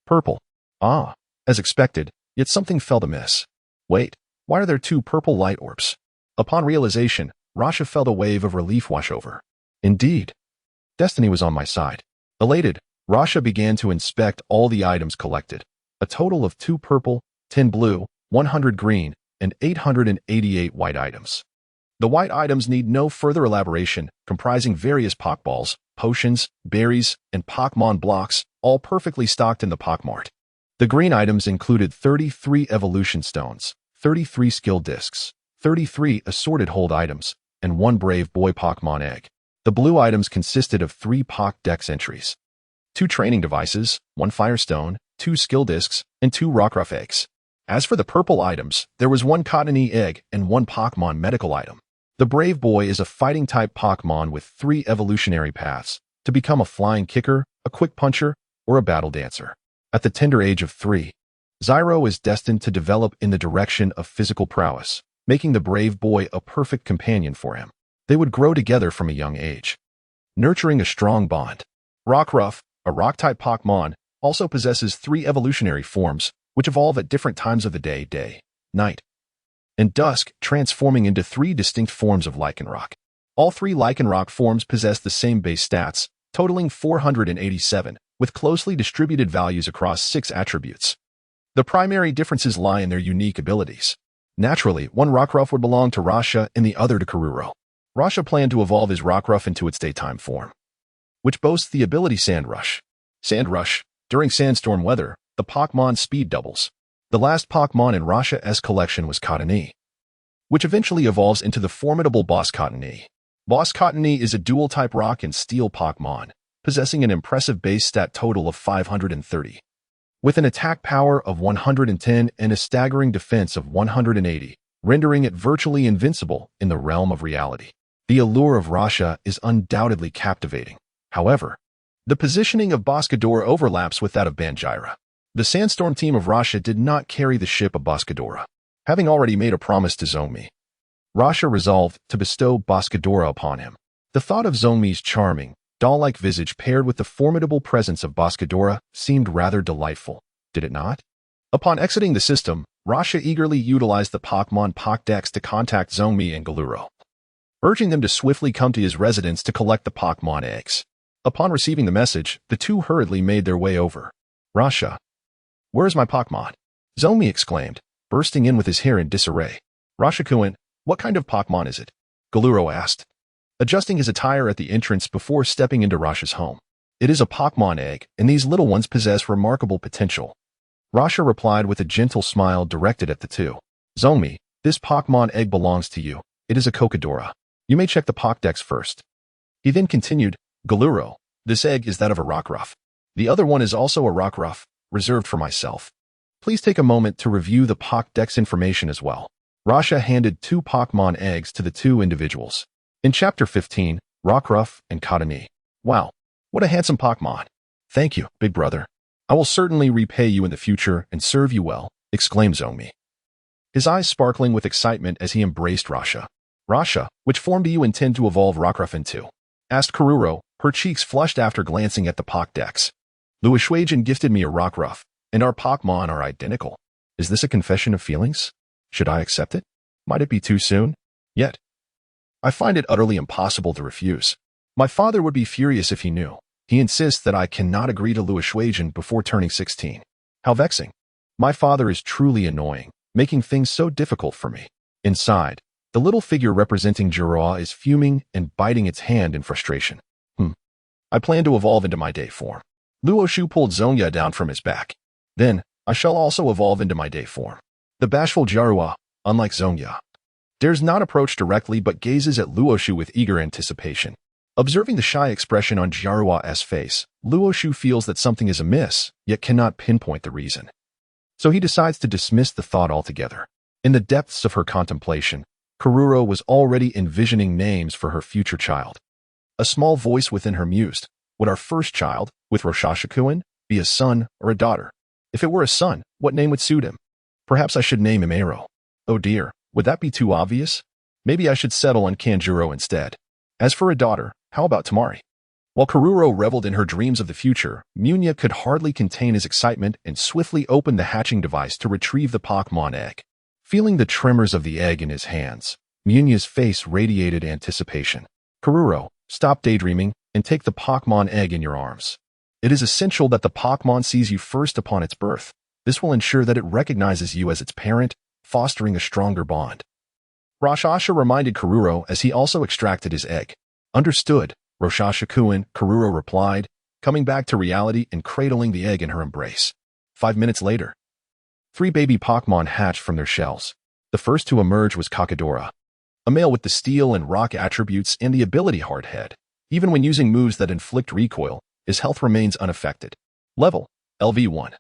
A: Purple. Ah, as expected, yet something felt amiss. Wait, why are there two purple light orbs? Upon realization, Rasha felt a wave of relief wash over. Indeed. Destiny was on my side. Elated, Rasha began to inspect all the items collected. A total of 2 purple, 10 blue, 100 green, and 888 white items. The white items need no further elaboration, comprising various Pokeballs, potions, berries, and Pokemon blocks, all perfectly stocked in the Pokemart. The green items included 33 evolution stones, 33 skill discs, 33 assorted hold items, and 1 Brave Boy Pokemon egg. The blue items consisted of 3 Pokédex entries, 2 training devices, 1 Firestone, 2 skill discs, and 2 Rockruff eggs. As for the purple items, there was 1 Cottony egg and 1 Pokemon medical item. The Brave Boy is a fighting-type Pokemon with 3 evolutionary paths to become a flying kicker, a quick puncher, or a battle dancer. At the tender age of 3, Zyro is destined to develop in the direction of physical prowess, making the Brave Boy a perfect companion for him. They would grow together from a young age, nurturing a strong bond. Rockruff, a rock-type Pokemon, also possesses 3 evolutionary forms, which evolve at different times of the day, night, and dusk, transforming into 3 distinct forms of Lycanroc. All 3 Lycanroc forms possess the same base stats, totaling 487, with closely distributed values across 6 attributes. The primary differences lie in their unique abilities. Naturally, one Rockruff would belong to Rasha and the other to Karuro. Rasha planned to evolve his Rockruff into its daytime form, which boasts the ability Sand Rush. Sand Rush. During sandstorm weather, the Pokemon's speed doubles. The last Pokemon in Rasha's collection was Cottony, which eventually evolves into the formidable Boss Cottony. Boss Cottony is a dual-type rock and steel Pokemon, possessing an impressive base stat total of 530. With an attack power of 110 and a staggering defense of 180, rendering it virtually invincible in the realm of reality. The allure of Rasha is undoubtedly captivating. However, the positioning of Boscadora overlaps with that of Banjira. The Sandstorm team of Rasha did not carry the ship of Boscadora. Having already made a promise to Zongmi, Rasha resolved to bestow Boscadora upon him. The thought of Zongmi's charming, doll-like visage paired with the formidable presence of Boscadora seemed rather delightful, did it not? Upon exiting the system, Rasha eagerly utilized the Pokemon Pokédex to contact Zongmi and Jialuoluo, urging them to swiftly come to his residence to collect the Pokemon eggs. Upon receiving the message, the two hurriedly made their way over. Rasha, where is my Pokemon? Zongmi exclaimed, bursting in with his hair in disarray. Rasha-kun, what kind of Pokemon is it? Jialuoluo asked, adjusting his attire at the entrance before stepping into Rasha's home. It is a Pokemon egg, and these little ones possess remarkable potential. Rasha replied with a gentle smile directed at the two. Zongmi, this Pokemon egg belongs to you. It is a Cocodora. You may check the Pokédex first. He then continued, Jialuoluo, this egg is that of a Rockruff. The other one is also a Rockruff, reserved for myself. Please take a moment to review the Pokédex information as well. Rasha handed 2 Pokemon eggs to the 2 individuals. In Chapter 15, Rockruff and Cottony. Wow, what a handsome Pokemon. Thank you, big brother. I will certainly repay you in the future and serve you well, exclaimed Zongmi, his eyes sparkling with excitement as he embraced Rasha. Rasha, which form do you intend to evolve Rockruff into? Asked Karuro, her cheeks flushed after glancing at the Pokédex. Luo Sha gifted me a Rockruff, and our Pokemon are identical. Is this a confession of feelings? Should I accept it? Might it be too soon? Yet, I find it utterly impossible to refuse. My father would be furious if he knew. He insists that I cannot agree to Luo Sha before turning 16. How vexing. My father is truly annoying, making things so difficult for me. Inside, the little figure representing Jialuoluo is fuming and biting its hand in frustration. I plan to evolve into my day form. Luo Sha pulled Zongya down from his back. Then, I shall also evolve into my day form. The bashful Jialuoluo, unlike Zongya, dares not approach directly but gazes at Luo Sha with eager anticipation. Observing the shy expression on Jialuoluo's face, Luo Sha feels that something is amiss, yet cannot pinpoint the reason. So he decides to dismiss the thought altogether. In the depths of her contemplation, Karuro was already envisioning names for her future child. A small voice within her mused, would our first child, with Roshasha-kun, be a son or a daughter? If it were a son, what name would suit him? Perhaps I should name him Aro. Oh dear, would that be too obvious? Maybe I should settle on Kanjuro instead. As for a daughter, How about Tamari? While Karuro reveled in her dreams of the future, Munya could hardly contain his excitement and swiftly opened the hatching device to retrieve the Pokémon egg. Feeling the tremors of the egg in his hands, Munya's face radiated anticipation. Karuro, stop daydreaming and take the Pokémon egg in your arms. It is essential that the Pokémon sees you first upon its birth. This will ensure that it recognizes you as its parent, fostering a stronger bond. Rasha reminded Karuro as he also extracted his egg. Understood, Rasha-kun, Karuro replied, coming back to reality and cradling the egg in her embrace. 5 minutes later, 3 baby Pokémon hatched from their shells. The first to emerge was Kakadora, a male with the steel and rock attributes and the ability Hard Head. Even when using moves that inflict recoil, his health remains unaffected. Level, LV1.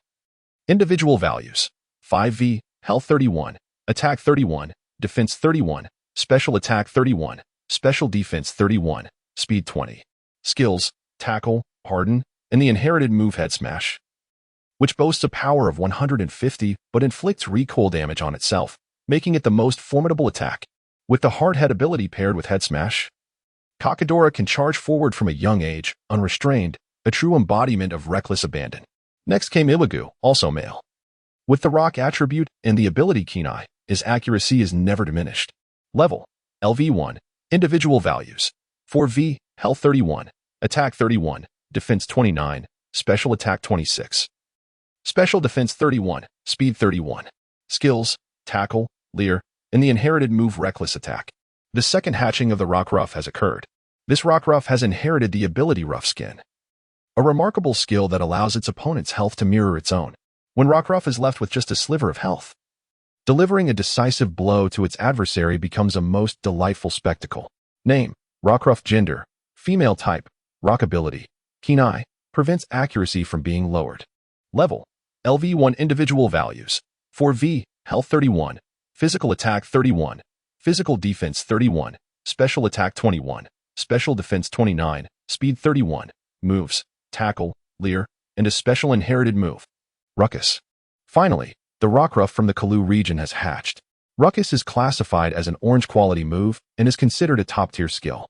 A: Individual values, 5V, Health 31, Attack 31, Defense 31, Special Attack 31, Special Defense 31, Speed 20. Skills, Tackle, Harden, and the inherited move Head Smash, which boasts a power of 150 but inflicts recoil damage on itself, making it the most formidable attack. With the Hard Head ability paired with Head Smash, Kakadora can charge forward from a young age, unrestrained, a true embodiment of reckless abandon. Next came Iwagu, also male. With the rock attribute and the ability Keen Eye, his accuracy is never diminished. Level, LV1, individual values, 4V, Health 31, Attack 31, Defense 29, Special Attack 26. Special Defense 31, Speed 31. Skills, Tackle, Leer, and the inherited move Reckless Attack. The second hatching of the Rockruff has occurred. This Rockruff has inherited the ability Rough Skin, a remarkable skill that allows its opponent's health to mirror its own. When Rockruff is left with just a sliver of health, delivering a decisive blow to its adversary becomes a most delightful spectacle. Name, Rockruff. Gender, female. Type, Rock ability, Keen Eye, prevents accuracy from being lowered. Level, LV1. Individual values, 4V, Health 31, Physical Attack 31, Physical Defense 31, Special Attack 21, Special Defense 29, Speed 31, Moves, Tackle, Leer, and a special inherited move, Ruckus. Finally, the Rockruff from the Kalu region has hatched. Ruckus is classified as an orange quality move and is considered a top-tier skill.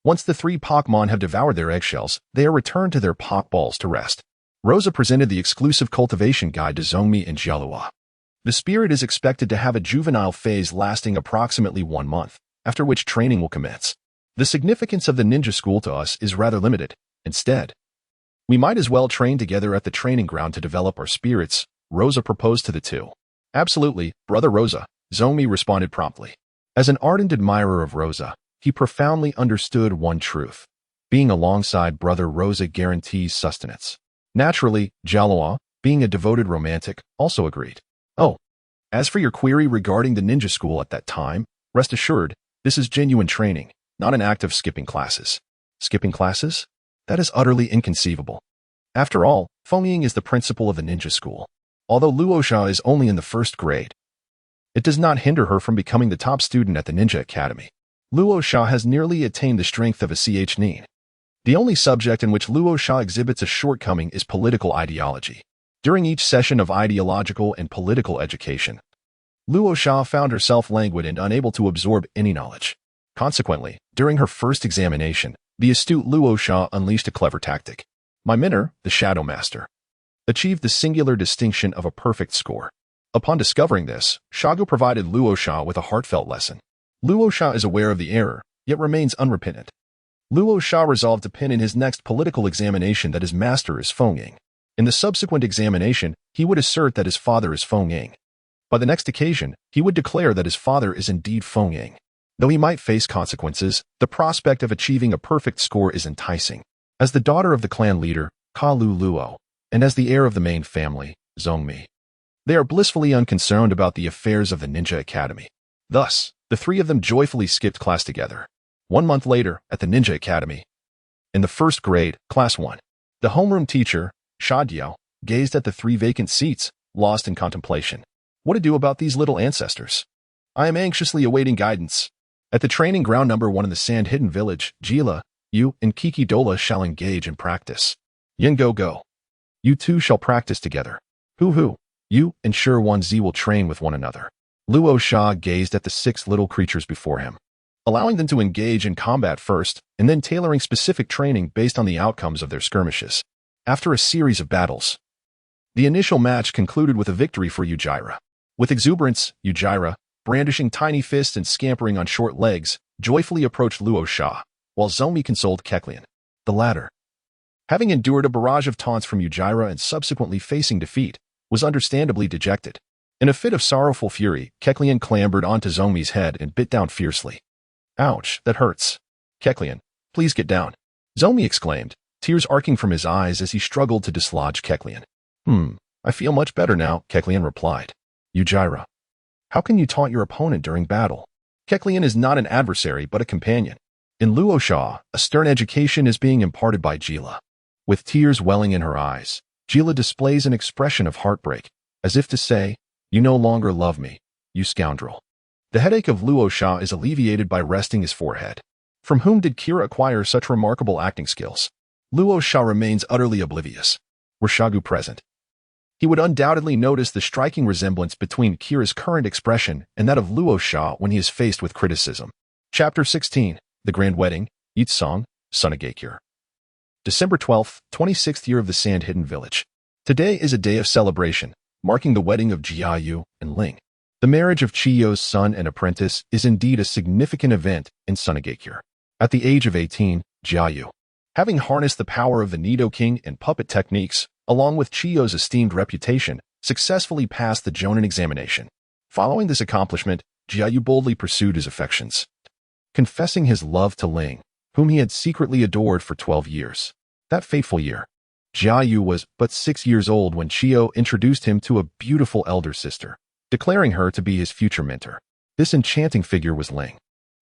A: Once the 3 Pokémon have devoured their eggshells, they are returned to their Pokeballs to rest. Rosa presented the exclusive cultivation guide to Zhongmi and Jialuoluo. The spirit is expected to have a juvenile phase lasting approximately 1 month, after which training will commence. The significance of the ninja school to us is rather limited. Instead, we might as well train together at the training ground to develop our spirits, Rosa proposed to the 2. Absolutely, Brother Rosa, Zhongmi responded promptly. As an ardent admirer of Rosa, he profoundly understood one truth. Being alongside Brother Rosa guarantees sustenance. Naturally, Jialuoluo, being a devoted romantic, also agreed. Oh, as for your query regarding the ninja school at that time, rest assured, this is genuine training, not an act of skipping classes. Skipping classes? That is utterly inconceivable. After all, Fengying is the principal of the ninja school. Although Luo Sha is only in the 1st grade, it does not hinder her from becoming the top student at the Ninja Academy. Luo Sha has nearly attained the strength of a Nin. The only subject in which Luo Sha exhibits a shortcoming is political ideology. During each session of ideological and political education, Luo Sha found herself languid and unable to absorb any knowledge. Consequently, during her first examination, the astute Luo Sha unleashed a clever tactic. My mentor, the Shadow Master, achieved the singular distinction of a perfect score. Upon discovering this, Shago provided Luo Sha with a heartfelt lesson. Luo Sha is aware of the error, yet remains unrepentant. Luo Sha resolved to pin in his next political examination that his master is Fengying. In the subsequent examination, he would assert that his father is Fengying. By the next occasion, he would declare that his father is indeed Fengying. Though he might face consequences, the prospect of achieving a perfect score is enticing. As the daughter of the clan leader, Jialuoluo, and as the heir of the main family, Zhongmi, they are blissfully unconcerned about the affairs of the Ninja Academy. Thus, the 3 of them joyfully skipped class together. 1 month later, at the Ninja Academy, in the 1st grade, Class 1, the homeroom teacher, Shadiao, gazed at the 3 vacant seats, lost in contemplation. What to do about these little ancestors? I am anxiously awaiting guidance. At the training ground number 1 in the Sand Hidden Village, Jila, you and Kiki Dola shall engage in practice. Yin go. You 2 shall practice together. Hoo. You and Shi 1Z will train with one another. Luo Sha gazed at the 6 little creatures before him. allowing them to engage in combat first and then tailoring specific training based on the outcomes of their skirmishes. After a series of battles, the initial match concluded with a victory for Ujira. With exuberance, Ujira, brandishing tiny fists and scampering on short legs, joyfully approached Luo Sha, while Zomi consoled Kecleon. The latter, having endured a barrage of taunts from Ujira and subsequently facing defeat, was understandably dejected. In a fit of sorrowful fury, Kecleon clambered onto Zomi's head and bit down fiercely. "Ouch, that hurts. Kecleon, please get down," Zomi exclaimed, tears arcing from his eyes as he struggled to dislodge Kecleon. I feel much better now," Kecleon replied. "Ujira, how can you taunt your opponent during battle? Kecleon is not an adversary but a companion." In Luo Sha, a stern education is being imparted by Jila. With tears welling in her eyes, Jila displays an expression of heartbreak, as if to say, "You no longer love me, you scoundrel." The headache of Luo Sha is alleviated by resting his forehead. From whom did Kira acquire such remarkable acting skills? Luo Sha remains utterly oblivious. Were Shagu present, he would undoubtedly notice the striking resemblance between Kira's current expression and that of Luo Sha when he is faced with criticism. Chapter 16, The Grand Wedding, Yecang, Sunagakure. December 12th, 26th year of the Sand Hidden Village. Today is a day of celebration, marking the wedding of Jialuoluo and Ling. The marriage of Chiyo's son and apprentice is indeed a significant event in Sunagakure. At the age of 18, Jialuoluo, having harnessed the power of the Nidoking and puppet techniques, along with Chiyo's esteemed reputation, successfully passed the Jonin examination. Following this accomplishment, Jialuoluo boldly pursued his affections, confessing his love to Ling, whom he had secretly adored for 12 years. That fateful year, Jialuoluo was but 6 years old when Chiyo introduced him to a beautiful elder sister, declaring her to be his future mentor. This enchanting figure was Ling.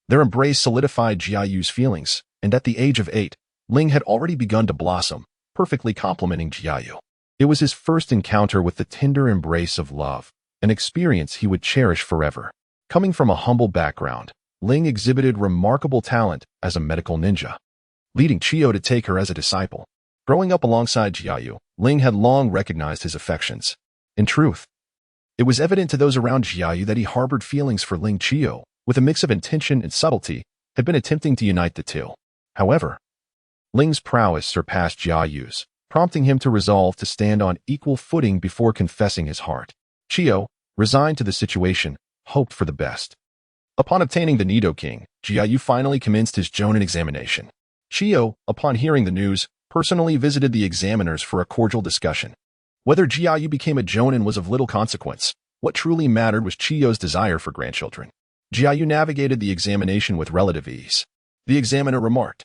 A: Their embrace solidified Jialuoluo's feelings, and at the age of 8, Ling had already begun to blossom, perfectly complementing Jialuoluo. It was his first encounter with the tender embrace of love, an experience he would cherish forever. Coming from a humble background, Ling exhibited remarkable talent as a medical ninja, leading Chiyo to take her as a disciple. Growing up alongside Jialuoluo, Ling had long recognized his affections. In truth, it was evident to those around Jialuoluo that he harbored feelings for Ling. Chiyo, with a mix of intention and subtlety, had been attempting to unite the two. However, Ling's prowess surpassed Jialuoluo's, prompting him to resolve to stand on equal footing before confessing his heart. Chiyo, resigned to the situation, hoped for the best. Upon obtaining the Nidoking, Jialuoluo finally commenced his Jonin examination. Chiyo, upon hearing the news, personally visited the examiners for a cordial discussion. Whether Jialuoluo became a Jonin was of little consequence. What truly mattered was Chiyo's desire for grandchildren. Jialuoluo navigated the examination with relative ease. The examiner remarked,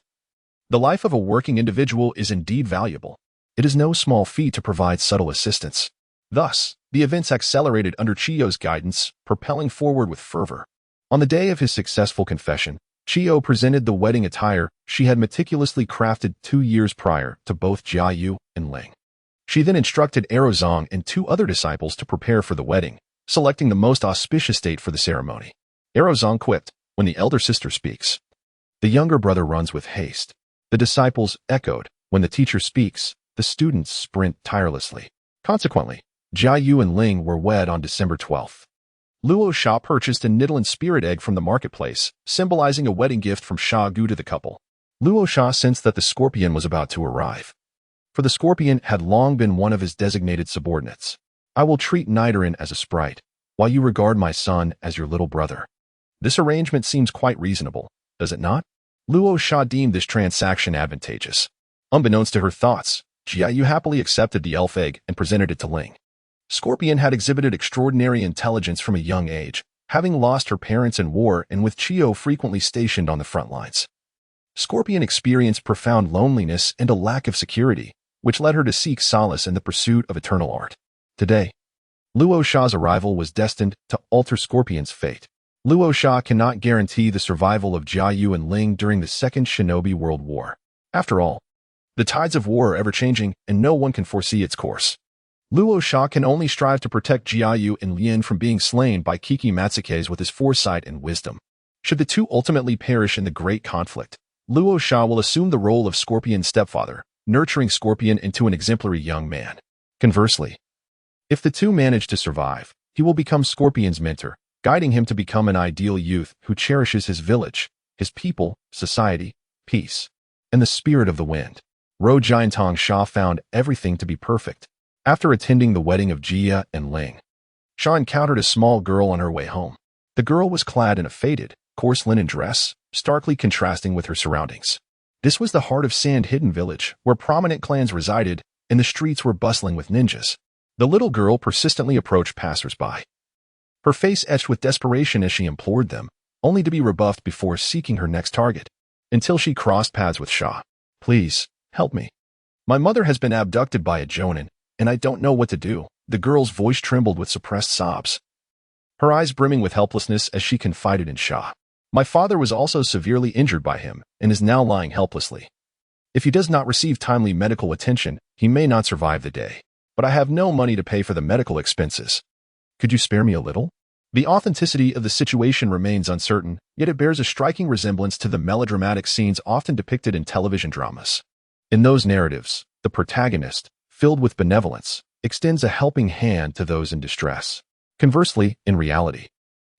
A: "The life of a working individual is indeed valuable. It is no small feat to provide subtle assistance." Thus, the events accelerated under Chiyo's guidance, propelling forward with fervor. On the day of his successful confession, Chiyo presented the wedding attire she had meticulously crafted 2 years prior to both Jialuoluo and Ling. She then instructed Erozong and 2 other disciples to prepare for the wedding, selecting the most auspicious date for the ceremony. Erozong quipped, "When the elder sister speaks, the younger brother runs with haste." The disciples echoed, "When the teacher speaks, the students sprint tirelessly." Consequently, Jialuoluo and Ling were wed on December 12th. Luo Sha purchased a Nidolan spirit egg from the marketplace, symbolizing a wedding gift from Shagu to the couple. Luo Sha sensed that the scorpion was about to arrive, for the scorpion had long been one of his designated subordinates. "I will treat Nidoran as a sprite, while you regard my son as your little brother." This arrangement seems quite reasonable, does it not? Luo Sha deemed this transaction advantageous. Unbeknownst to her thoughts, Jialuoluo happily accepted the elf egg and presented it to Ling. Scorpion had exhibited extraordinary intelligence from a young age, having lost her parents in war and with Chiyo frequently stationed on the front lines. Scorpion experienced profound loneliness and a lack of security, which led her to seek solace in the pursuit of eternal art. Today, Luo Sha's arrival was destined to alter Scorpion's fate. Luo Sha cannot guarantee the survival of Jialuoluo and Ling during the Second Shinobi World War. After all, the tides of war are ever-changing and no one can foresee its course. Luo Sha can only strive to protect Jialuoluo and Lien from being slain by Kiki Matsukes with his foresight and wisdom. Should the two ultimately perish in the great conflict, Luo Sha will assume the role of Scorpion's stepfather, nurturing Scorpion into an exemplary young man. Conversely, if the two manage to survive, he will become Scorpion's mentor, guiding him to become an ideal youth who cherishes his village, his people, society, peace, and the spirit of the wind. Sha found everything to be perfect. After attending the wedding of Jia and Ling, Sha encountered a small girl on her way home. The girl was clad in a faded, coarse linen dress, starkly contrasting with her surroundings. This was the heart of Sand Hidden Village, where prominent clans resided, and the streets were bustling with ninjas. The little girl persistently approached passers-by, her face etched with desperation as she implored them, only to be rebuffed before seeking her next target, until she crossed paths with Sha. "Please, help me. My mother has been abducted by a jonin, and I don't know what to do." The girl's voice trembled with suppressed sobs, her eyes brimming with helplessness as she confided in Sha. "My father was also severely injured by him and is now lying helplessly. If he does not receive timely medical attention, he may not survive the day. But I have no money to pay for the medical expenses. Could you spare me a little?" The authenticity of the situation remains uncertain, yet it bears a striking resemblance to the melodramatic scenes often depicted in television dramas. In those narratives, the protagonist, filled with benevolence, extends a helping hand to those in distress. Conversely, in reality,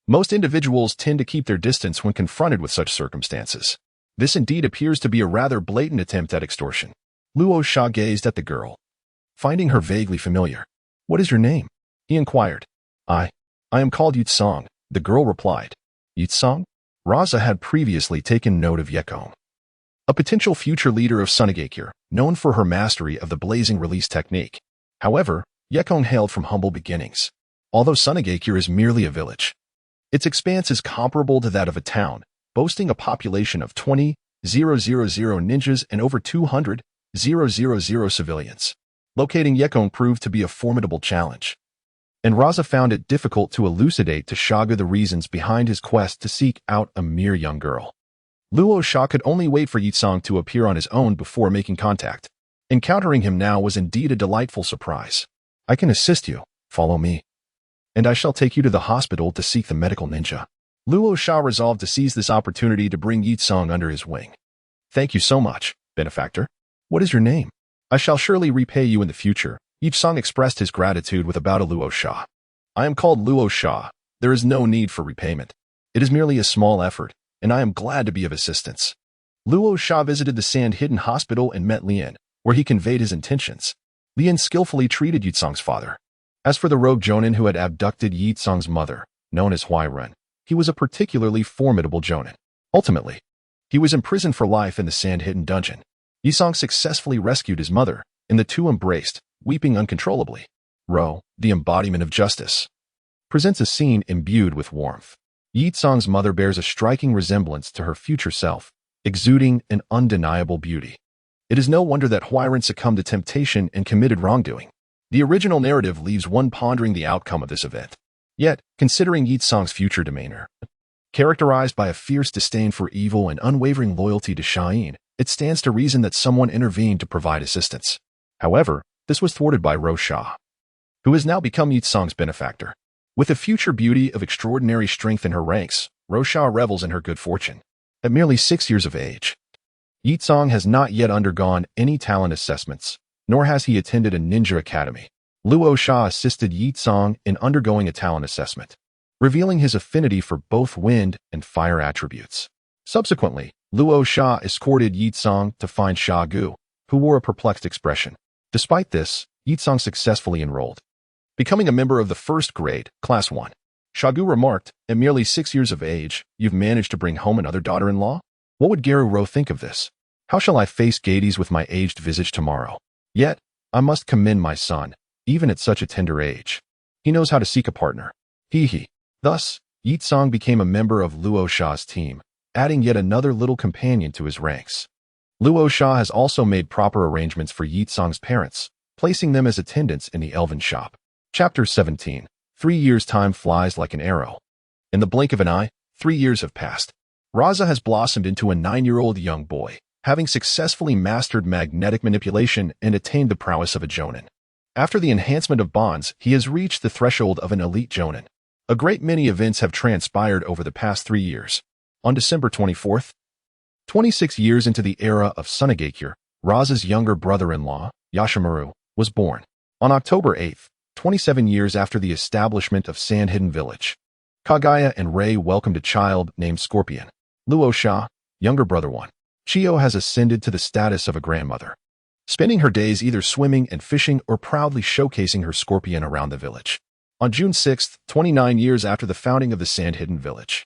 A: most individuals tend to keep their distance when confronted with such circumstances. This indeed appears to be a rather blatant attempt at extortion. Luo Sha gazed at the girl, finding her vaguely familiar. "What is your name?" he inquired. I am called Yecang," the girl replied. Yecang? Rasha had previously taken note of Yecang, a potential future leader of Sunagakure, known for her mastery of the blazing release technique. However, Yecang hailed from humble beginnings. Although Sunagakure is merely a village, its expanse is comparable to that of a town, boasting a population of 20,000 ninjas and over 200,000 civilians. Locating Yecang proved to be a formidable challenge, and Rasha found it difficult to elucidate to Shaga the reasons behind his quest to seek out a mere young girl. Luo Sha could only wait for Yecang to appear on his own before making contact. Encountering him now was indeed a delightful surprise. "I can assist you. Follow me, and I shall take you to the hospital to seek the medical ninja." Luo Sha resolved to seize this opportunity to bring Yecang under his wing. "Thank you so much, benefactor. What is your name? I shall surely repay you in the future." Yecang expressed his gratitude with a bow to Luo Sha. "I am called Luo Sha. There is no need for repayment. It is merely a small effort, and I am glad to be of assistance." Luo Sha visited the Sand Hidden Hospital and met Lian, where he conveyed his intentions. Lian skillfully treated Yecang's father. As for the rogue jonin who had abducted Yecang's mother, known as Huiren, he was a particularly formidable jonin. Ultimately, he was imprisoned for life in the Sand Hidden dungeon. Yecang successfully rescued his mother, and the two embraced, weeping uncontrollably. Ro, the embodiment of justice, presents a scene imbued with warmth. Yecang's mother bears a striking resemblance to her future self, exuding an undeniable beauty. It is no wonder that Huiren succumbed to temptation and committed wrongdoing. The original narrative leaves one pondering the outcome of this event. Yet, considering Yecang's future demeanor, characterized by a fierce disdain for evil and unwavering loyalty to Xiangling, it stands to reason that someone intervened to provide assistance. However, this was thwarted by Rasha, who has now become Yecang's benefactor. With a future beauty of extraordinary strength in her ranks, Rasha revels in her good fortune. At merely 6 years of age, Yecang has not yet undergone any talent assessments, nor has he attended a ninja academy. Luo Sha assisted Yecang in undergoing a talent assessment, revealing his affinity for both wind and fire attributes. Subsequently, Luo Sha escorted Yecang to find Gu, who wore a perplexed expression. Despite this, Yecang successfully enrolled, becoming a member of the first grade, Class 1. Gu remarked, "At merely 6 years of age, you've managed to bring home another daughter-in-law? What would Ro think of this? How shall I face Gades with my aged visage tomorrow? Yet, I must commend my son, even at such a tender age. He knows how to seek a partner. Hee. Thus, Yecang became a member of Luo Sha's team, adding yet another little companion to his ranks. Luo Sha has also made proper arrangements for Yecang's parents, placing them as attendants in the elven shop. Chapter 17. 3 years' time flies like an arrow. In the blink of an eye, 3 years have passed. Rasha has blossomed into a 9-year-old young boy, having successfully mastered magnetic manipulation and attained the prowess of a jonin. After the enhancement of bonds, he has reached the threshold of an elite jonin. A great many events have transpired over the past 3 years. On December 24th, 26 years into the era of Sunagakure, Rasha's younger brother-in-law, Yashimaru, was born. On October 8th, 27 years after the establishment of Sand Hidden Village, Kagaya and Rei welcomed a child named Scorpion. Luo Sha, younger brother 1. Chiyo has ascended to the status of a grandmother, spending her days either swimming and fishing or proudly showcasing her scorpion around the village. On June 6, 29 years after the founding of the Sand-Hidden Village,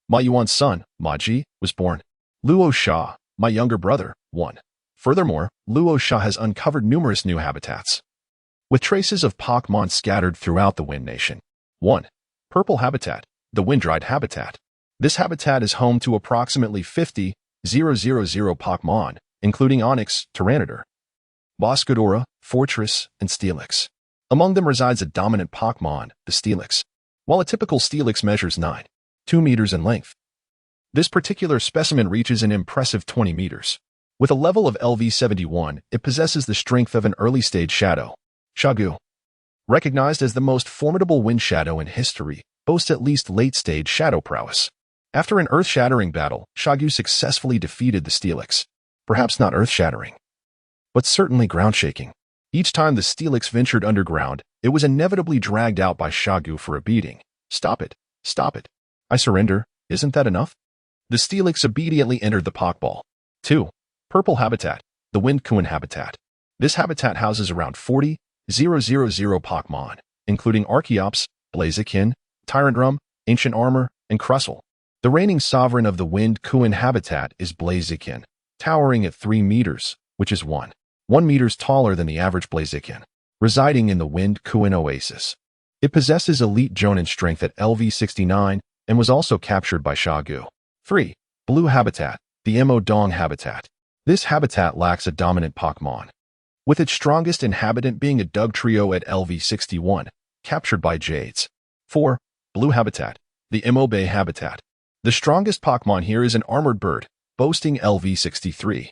A: Ma Yuan's son, Ma Ji, was born. Luo Sha, my younger brother, 1. Furthermore, Luo Sha has uncovered numerous new habitats, with traces of Pokémon scattered throughout the Wind Nation. 1. Purple Habitat, the Wind-Dried Habitat. This habitat is home to approximately 50,000 Pokémon, including Onyx, Tyranitar, Boscadora, Fortress, and Steelix. Among them resides a dominant Pokémon, the Steelix. While a typical Steelix measures 9.2 meters in length, this particular specimen reaches an impressive 20 meters. With a level of LV71, it possesses the strength of an early-stage shadow. Shagu, recognized as the most formidable wind shadow in history, boasts at least late-stage shadow prowess. After an earth-shattering battle, Shagu successfully defeated the Steelix. Perhaps not earth-shattering, but certainly ground-shaking. Each time the Steelix ventured underground, it was inevitably dragged out by Shagu for a beating. Stop it. Stop it. I surrender. Isn't that enough? The Steelix obediently entered the Pokeball. 2. Purple Habitat, the Wind Kuin Habitat. This habitat houses around 40,000 Pokémon, including Archeops, Blaziken, Tyrantrum, Ancient Armor, and Crustle. The reigning sovereign of the Wind Kuin habitat is Blaziken, towering at 3 meters, which is 1 meters taller than the average Blaziken, residing in the Wind Kuin Oasis. It possesses elite Jonin strength at LV69 and was also captured by Shagu. 3. Blue Habitat, the Mo Dong Habitat. This habitat lacks a dominant Pokémon, with its strongest inhabitant being a Dugtrio at LV61, captured by Jades. 4. Blue Habitat, the Mo Bay Habitat. The strongest Pokémon here is an armored bird, boasting LV63,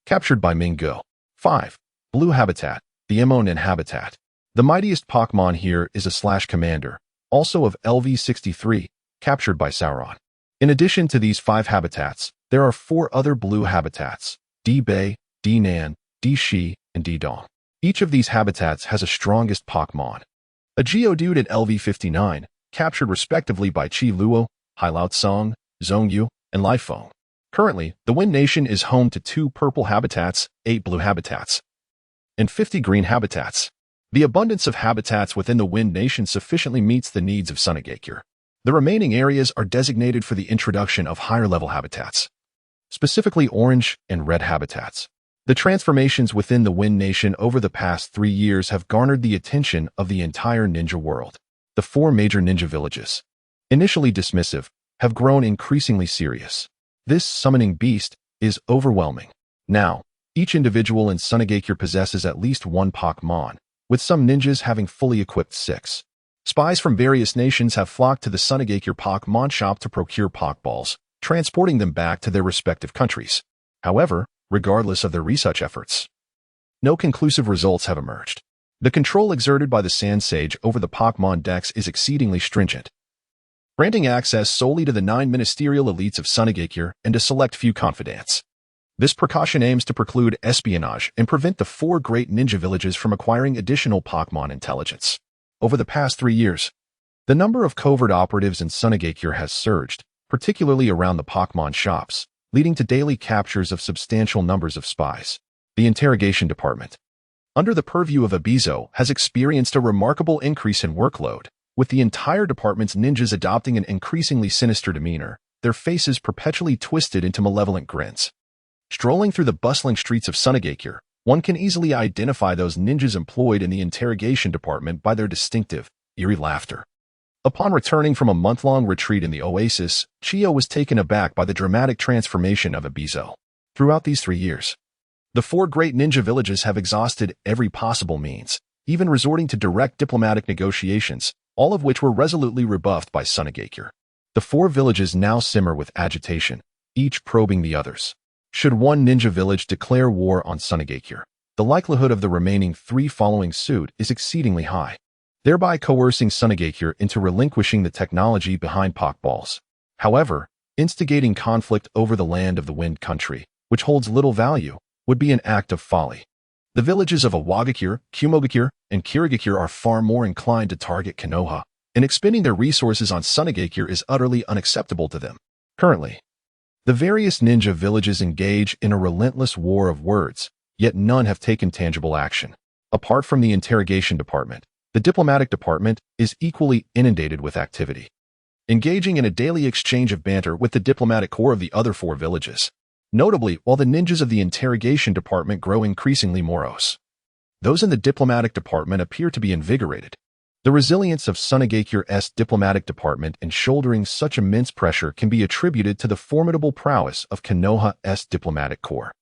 A: captured by Mingo. 5. Blue Habitat, the Mo Nin Habitat. The mightiest Pokémon here is a Slash Commander, also of LV63, captured by Sauron. In addition to these 5 habitats, there are 4 other blue habitats, D Bay, D Nan, D Shi, and D Dong. Each of these habitats has a strongest Pokémon. A Geodude at LV59, captured respectively by Qiluo, Hailaotsong, Zhongyu, and Lifeng. Currently, the Wind Nation is home to 2 purple habitats, 8 blue habitats, and 50 green habitats. The abundance of habitats within the Wind Nation sufficiently meets the needs of Sunagakure. The remaining areas are designated for the introduction of higher-level habitats, specifically orange and red habitats. The transformations within the Wind Nation over the past 3 years have garnered the attention of the entire ninja world. The 4 major ninja villages, initially dismissive, have grown increasingly serious. This summoning beast is overwhelming. Now, each individual in Sunagakure possesses at least 1 Pokémon, with some ninjas having fully equipped 6. Spies from various nations have flocked to the Sunagakure Pokémon shop to procure Pokeballs, transporting them back to their respective countries. However, regardless of their research efforts, no conclusive results have emerged. The control exerted by the Sand Sage over the Pokémon Dex is exceedingly stringent, granting access solely to the 9 ministerial elites of Sunagakure and a select few confidants. This precaution aims to preclude espionage and prevent the 4 great ninja villages from acquiring additional Pokémon intelligence. Over the past 3 years, the number of covert operatives in Sunagakure has surged, particularly around the Pokémon shops, leading to daily captures of substantial numbers of spies. The Interrogation Department, under the purview of Abizo, has experienced a remarkable increase in workload, with the entire department's ninjas adopting an increasingly sinister demeanor, their faces perpetually twisted into malevolent grins. Strolling through the bustling streets of Sunagakure, one can easily identify those ninjas employed in the interrogation department by their distinctive, eerie laughter. Upon returning from a month-long retreat in the Oasis, Chiyo was taken aback by the dramatic transformation of Abizo. Throughout these 3 years, the 4 great ninja villages have exhausted every possible means, even resorting to direct diplomatic negotiations, all of which were resolutely rebuffed by Sunagakure. The 4 villages now simmer with agitation, each probing the others. Should one ninja village declare war on Sunagakure, the likelihood of the remaining 3 following suit is exceedingly high, thereby coercing Sunagakure into relinquishing the technology behind Pokeballs. However, instigating conflict over the land of the Wind Country, which holds little value, would be an act of folly. The villages of Awagakure, Kumogakure, and Kirigakure are far more inclined to target Konoha, and expending their resources on Sunagakure is utterly unacceptable to them. Currently, The various ninja villages engage in a relentless war of words, yet none have taken tangible action. Apart from the interrogation department, the diplomatic department is equally inundated with activity, engaging in a daily exchange of banter with the diplomatic corps of the other 4 villages. Notably, while the ninjas of the interrogation department grow increasingly morose, those in the diplomatic department appear to be invigorated. The resilience of Sunagakure's diplomatic department in shouldering such immense pressure can be attributed to the formidable prowess of Konoha's diplomatic corps.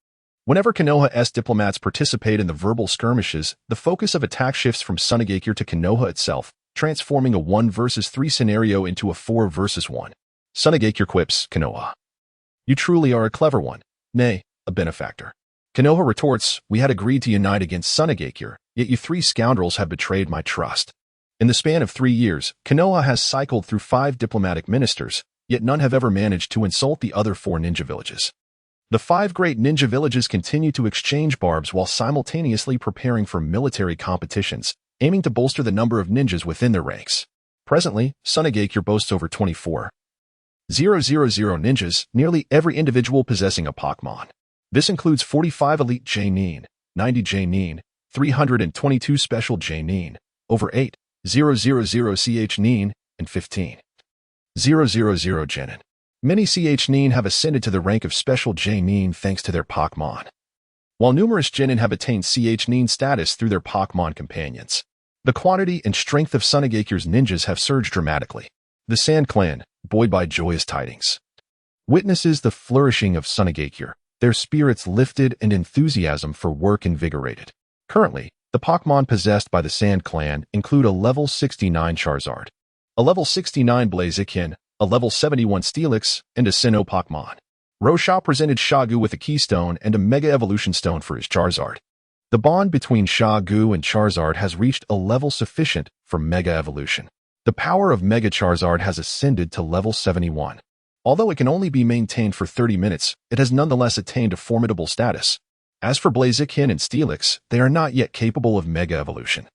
A: Whenever Konoha's diplomats participate in the verbal skirmishes, the focus of attack shifts from Sunagakure to Konoha itself, transforming a 1 versus 3 scenario into a 4 versus 1. Sunagakure quips Konoha, "You truly are a clever one, nay, a benefactor." Konoha retorts, "We had agreed to unite against Sunagakure, yet you 3 scoundrels have betrayed my trust." In the span of 3 years, Konoha has cycled through 5 diplomatic ministers, yet none have ever managed to insult the other 4 ninja villages. The 5 great ninja villages continue to exchange barbs while simultaneously preparing for military competitions, aiming to bolster the number of ninjas within their ranks. Presently, Sunagakure boasts over 24,000 ninjas, nearly every individual possessing a Pokémon. This includes 45 elite J-Nin, 90 J-Nin, 322 special J-Nin, over 8,000 CH-Nin, and 15,000 Genin. Many CH-Nin have ascended to the rank of special J-Nin thanks to their Pokémon, while numerous Genin have attained CH-Nin status through their Pokémon companions. The quantity and strength of Sunagakure's ninjas have surged dramatically. The Sand Clan, buoyed by joyous tidings, witnesses the flourishing of Sunagakure, their spirits lifted and enthusiasm for work invigorated. Currently, the Pokémon possessed by the Sand Clan include a level 69 Charizard, a level 69 Blaziken, a level 71 Steelix, and a Sinnoh Pokémon. Luo Sha presented Xiaogu with a Keystone and a Mega Evolution Stone for his Charizard. The bond between Xiaogu and Charizard has reached a level sufficient for Mega Evolution. The power of Mega Charizard has ascended to level 71. Although it can only be maintained for 30 minutes, it has nonetheless attained a formidable status. As for Blaziken and Steelix, they are not yet capable of Mega Evolution.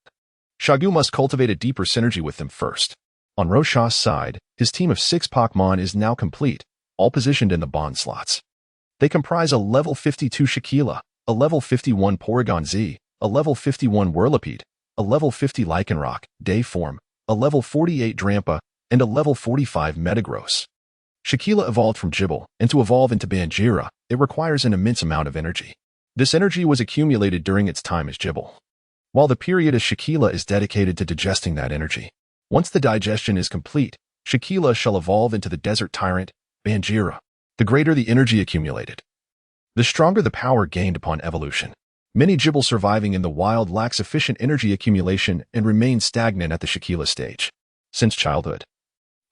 A: Xiaogu must cultivate a deeper synergy with them first. On Luo Sha's side, his team of 6 Pokémon is now complete, all positioned in the bond slots. They comprise a level 52 Shaquilla, a level 51 Porygon Z, a level 51 Whirlipede, a level 50 Lycanroc, Day Form, a level 48 Drampa, and a level 45 Metagross. Shaquilla evolved from Gible, and to evolve into Banjira, it requires an immense amount of energy. This energy was accumulated during its time as Gible, while the period as Shaquilla is dedicated to digesting that energy. Once the digestion is complete, Shaquilla shall evolve into the Desert Tyrant, Banjira. The greater the energy accumulated, the stronger the power gained upon evolution. Many Gible surviving in the wild lack sufficient energy accumulation and remain stagnant at the Shaquilla stage. Since childhood,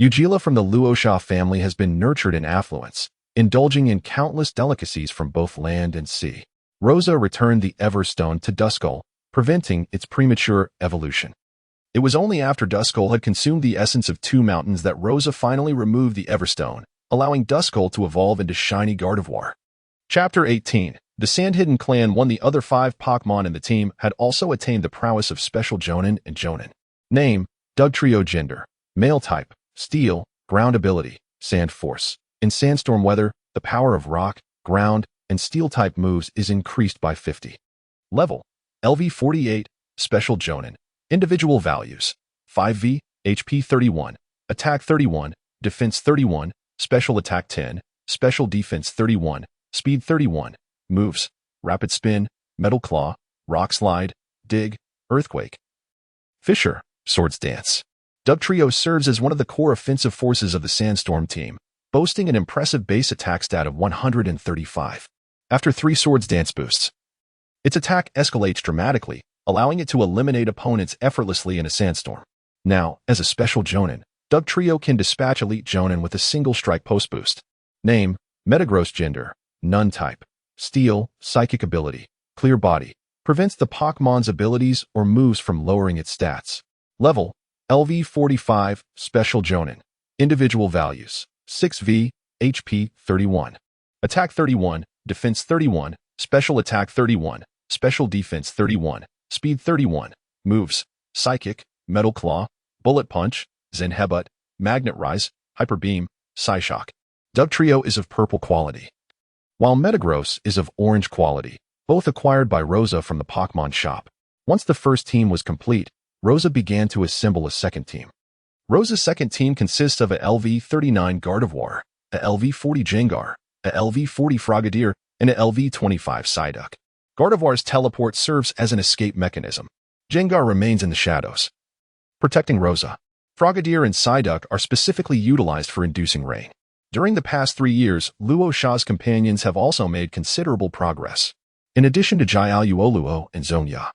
A: Ugila from the Luo Sha family has been nurtured in affluence, indulging in countless delicacies from both land and sea. Rosa returned the Everstone to Duskull, preventing its premature evolution. It was only after Duskull had consumed the essence of 2 mountains that Rosa finally removed the Everstone, allowing Duskull to evolve into Shiny Gardevoir. Chapter 18. The Sandhidden clan won. The other 5 Pokémon in the team had also attained the prowess of Special Jonin and Jonin. Name, Dugtrio. Gender, male. Type, Steel. Ground ability, Sand Force. In sandstorm weather, the power of rock, ground, and steel-type moves is increased by 50. Level, LV 48, Special Jonin. Individual values, 5V, HP 31, Attack 31, Defense 31, Special Attack 10, Special Defense 31, Speed 31. Moves, Rapid Spin, Metal Claw, Rock Slide, Dig, Earthquake. Fissure, Swords Dance. Dugtrio serves as one of the core offensive forces of the Sandstorm team, boasting an impressive base attack stat of 135. After 3 Swords Dance boosts, its attack escalates dramatically, allowing it to eliminate opponents effortlessly in a sandstorm. Now, as a Special Jonin, Dugtrio can dispatch Elite Jonin with a single strike post boost. Name, Metagross. Gender, None. Type, Steel. Psychic ability, Clear Body. Prevents the Pokémon's abilities or moves from lowering its stats. Level, LV 45, Special Jonin. Individual values, 6V, HP 31. Attack 31, Defense 31, Special Attack 31, Special Defense 31, Speed 31. Moves, Psychic, Metal Claw, Bullet Punch, Zen Headbutt, Magnet Rise, Hyper Beam, Psyshock. Dugtrio is of purple quality, while Metagross is of orange quality, both acquired by Rosa from the Pokémon shop. Once the first team was complete, Rosa began to assemble a second team. Rosa's second team consists of a LV-39 Gardevoir, a LV-40 Gengar, a LV-40 Frogadier, and a LV-25 Psyduck. Gardevoir's teleport serves as an escape mechanism. Gengar remains in the shadows, protecting Rosa. Frogadier and Psyduck are specifically utilized for inducing rain. During the past 3 years, Luo Sha's companions have also made considerable progress. In addition to Jialuoluo and Zonya,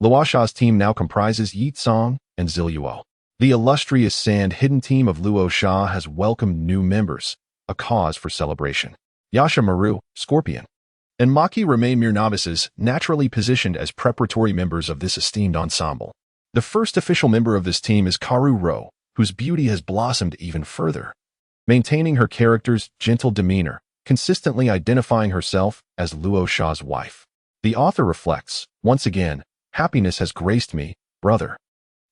A: Luo Sha's team now comprises Yecang and Ziluo. The illustrious Sand-Hidden team of Luo Sha has welcomed new members, a cause for celebration. Yasha Maru, Scorpion, and Maki remain mere novices, naturally positioned as preparatory members of this esteemed ensemble. The first official member of this team is Kakuzu, whose beauty has blossomed even further. Maintaining her character's gentle demeanor, consistently identifying herself as Luo Sha's wife. The author reflects, once again, happiness has graced me, brother.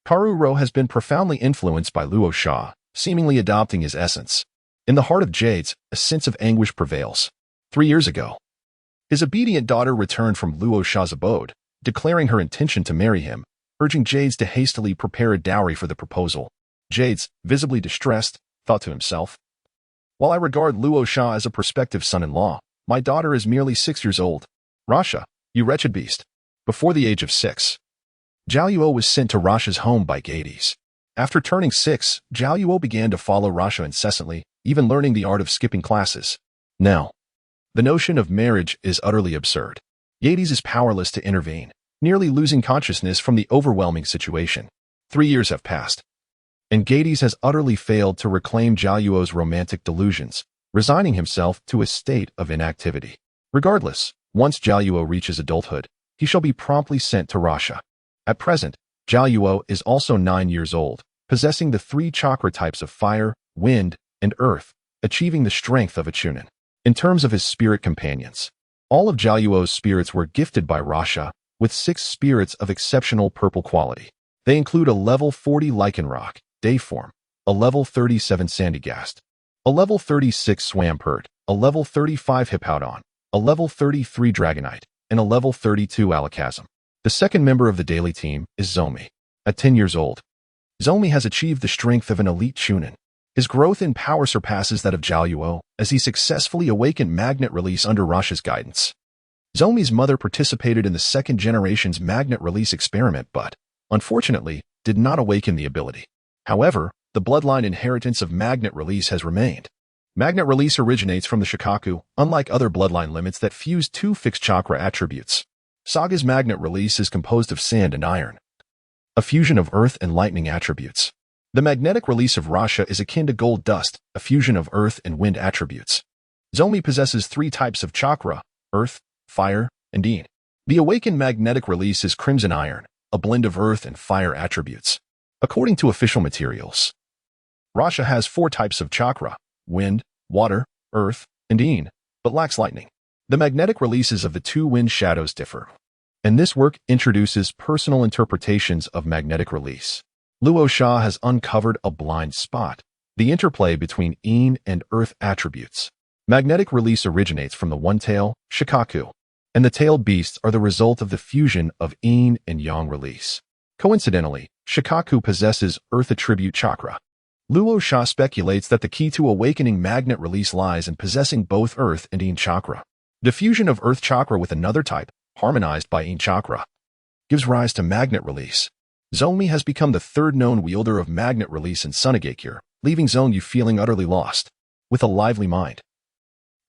A: Kakuzu has been profoundly influenced by Luo Sha, seemingly adopting his essence. In the heart of Jades, a sense of anguish prevails. 3 years ago, his obedient daughter returned from Luo Sha's abode, declaring her intention to marry him, urging Jades to hastily prepare a dowry for the proposal. Jades, visibly distressed, thought to himself, "While I regard Luo Sha as a prospective son-in-law, my daughter is merely 6 years old. Rasha, you wretched beast." Before the age of 6, Jialuoluo was sent to Rasha's home by Gades. After turning 6, Jialuoluo began to follow Rasha incessantly, even learning the art of skipping classes. Now, the notion of marriage is utterly absurd. Gades is powerless to intervene, nearly losing consciousness from the overwhelming situation. 3 years have passed, and Gades has utterly failed to reclaim Jialuoluo's romantic delusions, resigning himself to a state of inactivity. Regardless, once Jialuoluo reaches adulthood, he shall be promptly sent to Rasha. At present, Jialuoluo is also 9 years old, possessing the 3 chakra types of fire, wind, and earth, achieving the strength of a Chunin. In terms of his spirit companions, all of Jialuoluo's spirits were gifted by Rasha, with 6 spirits of exceptional purple quality. They include a level 40 Lycanroc, Dayform, a level 37 Sandygast, a level 36 Swampert, a level 35 Hippowdon, a level 33 Dragonite, and a level 32 Alakazam. The second member of the daily team is Zomi. At 10 years old, Zomi has achieved the strength of an elite Chunin. His growth in power surpasses that of Jialuoluo as he successfully awakened Magnet Release under Rasha's guidance. Zomi's mother participated in the second generation's Magnet Release experiment but, unfortunately, did not awaken the ability. However, the bloodline inheritance of Magnet Release has remained. Magnet Release originates from the Shikaku, unlike other bloodline limits that fuse 2 fixed chakra attributes. Saga's Magnet Release is composed of sand and iron, a fusion of earth and lightning attributes. The magnetic release of Rasha is akin to gold dust, a fusion of earth and wind attributes. Zomi possesses 3 types of chakra, earth, fire, and Deen. The awakened magnetic release is crimson iron, a blend of earth and fire attributes. According to official materials, Rasha has 4 types of chakra, wind, water, earth, and Deen, but lacks lightning. The magnetic releases of the 2 wind shadows differ, and this work introduces personal interpretations of magnetic release. Luo Sha has uncovered a blind spot, the interplay between Yin and Earth attributes. Magnetic release originates from the one-tail, Shikaku, and the tailed beasts are the result of the fusion of Yin and Yang release. Coincidentally, Shikaku possesses Earth attribute chakra. Luo Sha speculates that the key to awakening magnet release lies in possessing both Earth and Yin chakra. The fusion of Earth chakra with another type, harmonized by Yin chakra, gives rise to magnet release. Zomi has become the 3rd known wielder of magnet release in Sunagakure, leaving Zonyu feeling utterly lost. With a lively mind,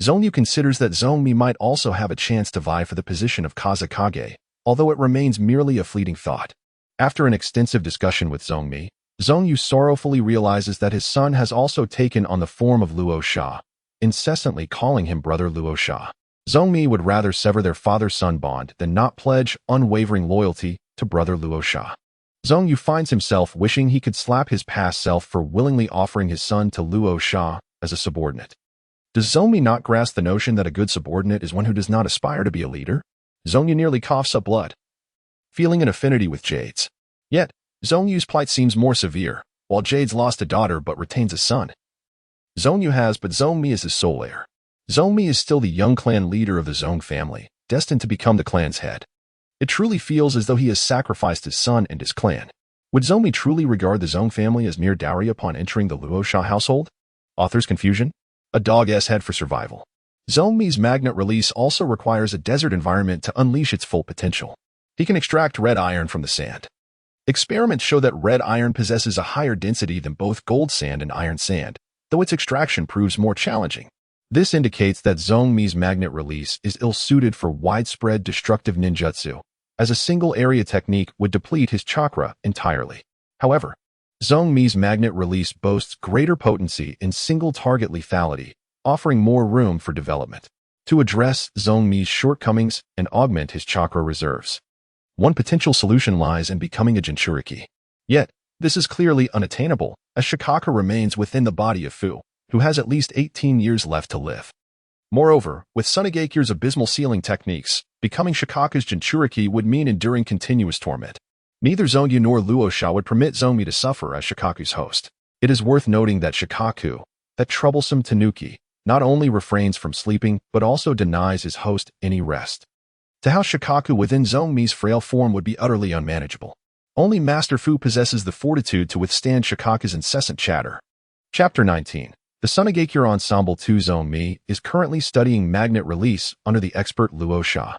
A: Zonyu considers that Zomi might also have a chance to vie for the position of Kazekage, although it remains merely a fleeting thought. After an extensive discussion with Zonyu, Zonyu sorrowfully realizes that his son has also taken on the form of Luo Sha, incessantly calling him brother Luo Sha. Zonyu would rather sever their father-son bond than not pledge unwavering loyalty to brother Luo Sha. Zonyu finds himself wishing he could slap his past self for willingly offering his son to Luo Sha as a subordinate. Does Zonyu not grasp the notion that a good subordinate is one who does not aspire to be a leader? Zonyu nearly coughs up blood, feeling an affinity with Jades. Yet, Zonyu's plight seems more severe, while Jades lost a daughter but retains a son. Zhongyu has, but Zhongmi is his sole heir. Zhongmi is still the young clan leader of the Zhong family, destined to become the clan's head. It truly feels as though he has sacrificed his son and his clan. Would Zhongmi truly regard the Zhong family as mere dowry upon entering the Luo Sha household? Author's confusion? A dog's head for survival. Zhongmi's magnet release also requires a desert environment to unleash its full potential. He can extract red iron from the sand. Experiments show that red iron possesses a higher density than both gold sand and iron sand, though its extraction proves more challenging. This indicates that Zhongmi's magnet release is ill-suited for widespread destructive ninjutsu, as a single area technique would deplete his chakra entirely. However, Zhongmi's magnet release boasts greater potency in single-target lethality, offering more room for development. To address Zhongmi's shortcomings and augment his chakra reserves, one potential solution lies in becoming a Jinchuriki. Yet, this is clearly unattainable, as Shikaka remains within the body of Fu, who has at least 18 years left to live. Moreover, with Sunagakure's abysmal sealing techniques, becoming Shikaka's Jinchuriki would mean enduring continuous torment. Neither Zhongyu nor Luo Sha would permit Zhongmi to suffer as Shikaku's host. It is worth noting that Shikaku, that troublesome tanuki, not only refrains from sleeping but also denies his host any rest. To house Shikaku within Zhongmi's frail form would be utterly unmanageable. Only Master Fu possesses the fortitude to withstand Shikaku's incessant chatter. Chapter 19. The Sunagakure Ensemble 2 Zhongmi is currently studying magnet release under the expert Luo Sha.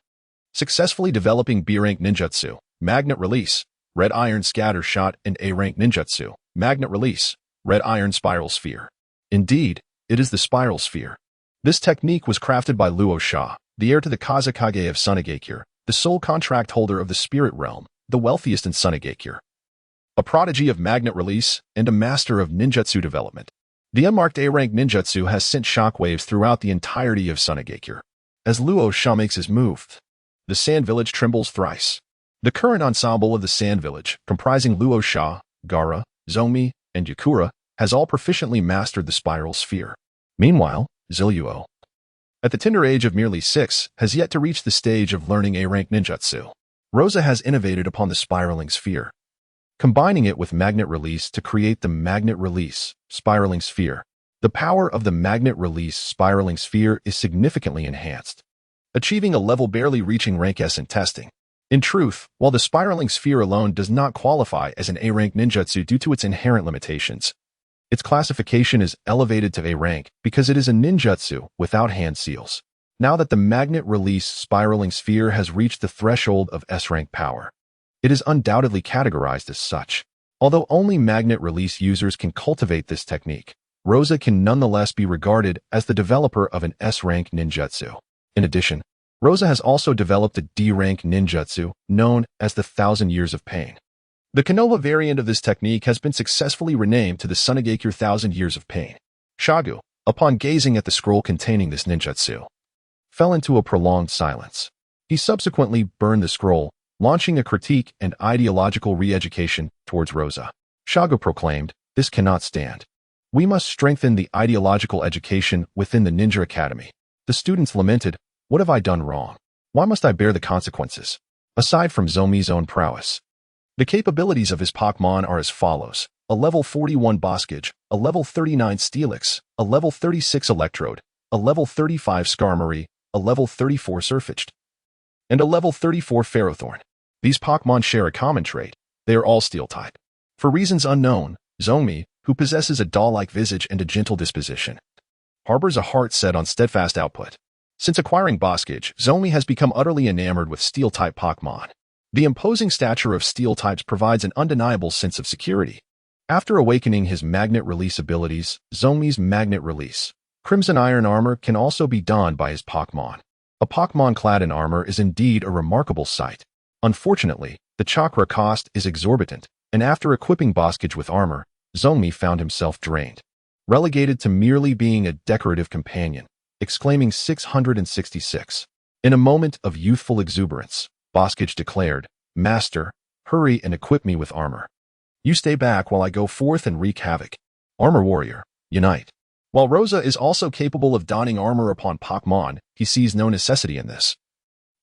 A: Successfully developing B-rank ninjutsu, magnet release, red iron scatter shot, and A-rank ninjutsu, magnet release, red iron spiral sphere. Indeed, it is the spiral sphere. This technique was crafted by Luo Sha, the heir to the Kazekage of Sunagakure, the sole contract holder of the spirit realm, the wealthiest in Sunagakure. A prodigy of magnet release and a master of ninjutsu development. The unmarked A-rank ninjutsu has sent shockwaves throughout the entirety of Sunagakure. As Luo Sha makes his move, the Sand Village trembles thrice. The current ensemble of the Sand Village, comprising Luo Sha, Gaara, Zhongmi, and Yakura, has all proficiently mastered the spiral sphere. Meanwhile, Jialuoluo, at the tender age of merely 6, has yet to reach the stage of learning A-rank ninjutsu. Rosa has innovated upon the spiraling sphere, combining it with magnet release to create the magnet release spiraling sphere. The power of the magnet release spiraling sphere is significantly enhanced, achieving a level barely reaching rank S in testing. In truth, while the spiraling sphere alone does not qualify as an A-rank ninjutsu due to its inherent limitations, its classification is elevated to A rank because it is a ninjutsu without hand seals. Now that the magnet release spiraling sphere has reached the threshold of S-rank power, it is undoubtedly categorized as such. Although only magnet release users can cultivate this technique, Rosa can nonetheless be regarded as the developer of an S-rank ninjutsu. In addition, Rosa has also developed a D-rank ninjutsu known as the 1,000 Years of Pain. The Konoha variant of this technique has been successfully renamed to the Sunagakure 1,000 Years of Pain. Shagu, upon gazing at the scroll containing this ninjutsu, fell into a prolonged silence. He subsequently burned the scroll, launching a critique and ideological re-education towards Rosa. Shagu proclaimed, "This cannot stand. We must strengthen the ideological education within the Ninja Academy." The students lamented, "What have I done wrong? Why must I bear the consequences?" Aside from Zhongmi's own prowess, the capabilities of his Pokémon are as follows: a level 41 Boskage, a level 39 Steelix, a level 36 Electrode, a level 35 Skarmory, a level 34 Surfetch'd, and a level 34 Ferrothorn. These Pokémon share a common trait: they are all Steel-type. For reasons unknown, Zhongmi, who possesses a doll-like visage and a gentle disposition, harbors a heart set on steadfast output. Since acquiring Boskage, Zhongmi has become utterly enamored with Steel-type Pokémon. The imposing stature of Steel types provides an undeniable sense of security. After awakening his magnet release abilities, Zhongmi's magnet release Crimson Iron armor can also be donned by his Pokémon. A Pokémon clad in armor is indeed a remarkable sight. Unfortunately, the chakra cost is exorbitant, and after equipping Boskage with armor, Zhongmi found himself drained, relegated to merely being a decorative companion, exclaiming 666. In a moment of youthful exuberance, Boskage declared, "Master, hurry and equip me with armor. You stay back while I go forth and wreak havoc. Armor warrior, unite." While Rosa is also capable of donning armor upon Pokémon, he sees no necessity in this,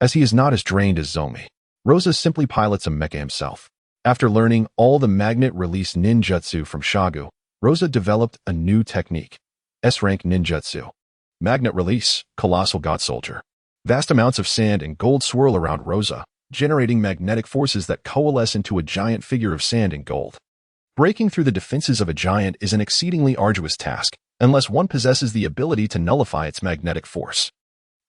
A: as he is not as drained as Zhongmi. Rosa simply pilots a mecha himself. After learning all the magnet release ninjutsu from Shagu, Rosa developed a new technique. S-rank ninjutsu. Magnet release, colossal god soldier. Vast amounts of sand and gold swirl around Rosa, generating magnetic forces that coalesce into a giant figure of sand and gold. Breaking through the defenses of a giant is an exceedingly arduous task, unless one possesses the ability to nullify its magnetic force.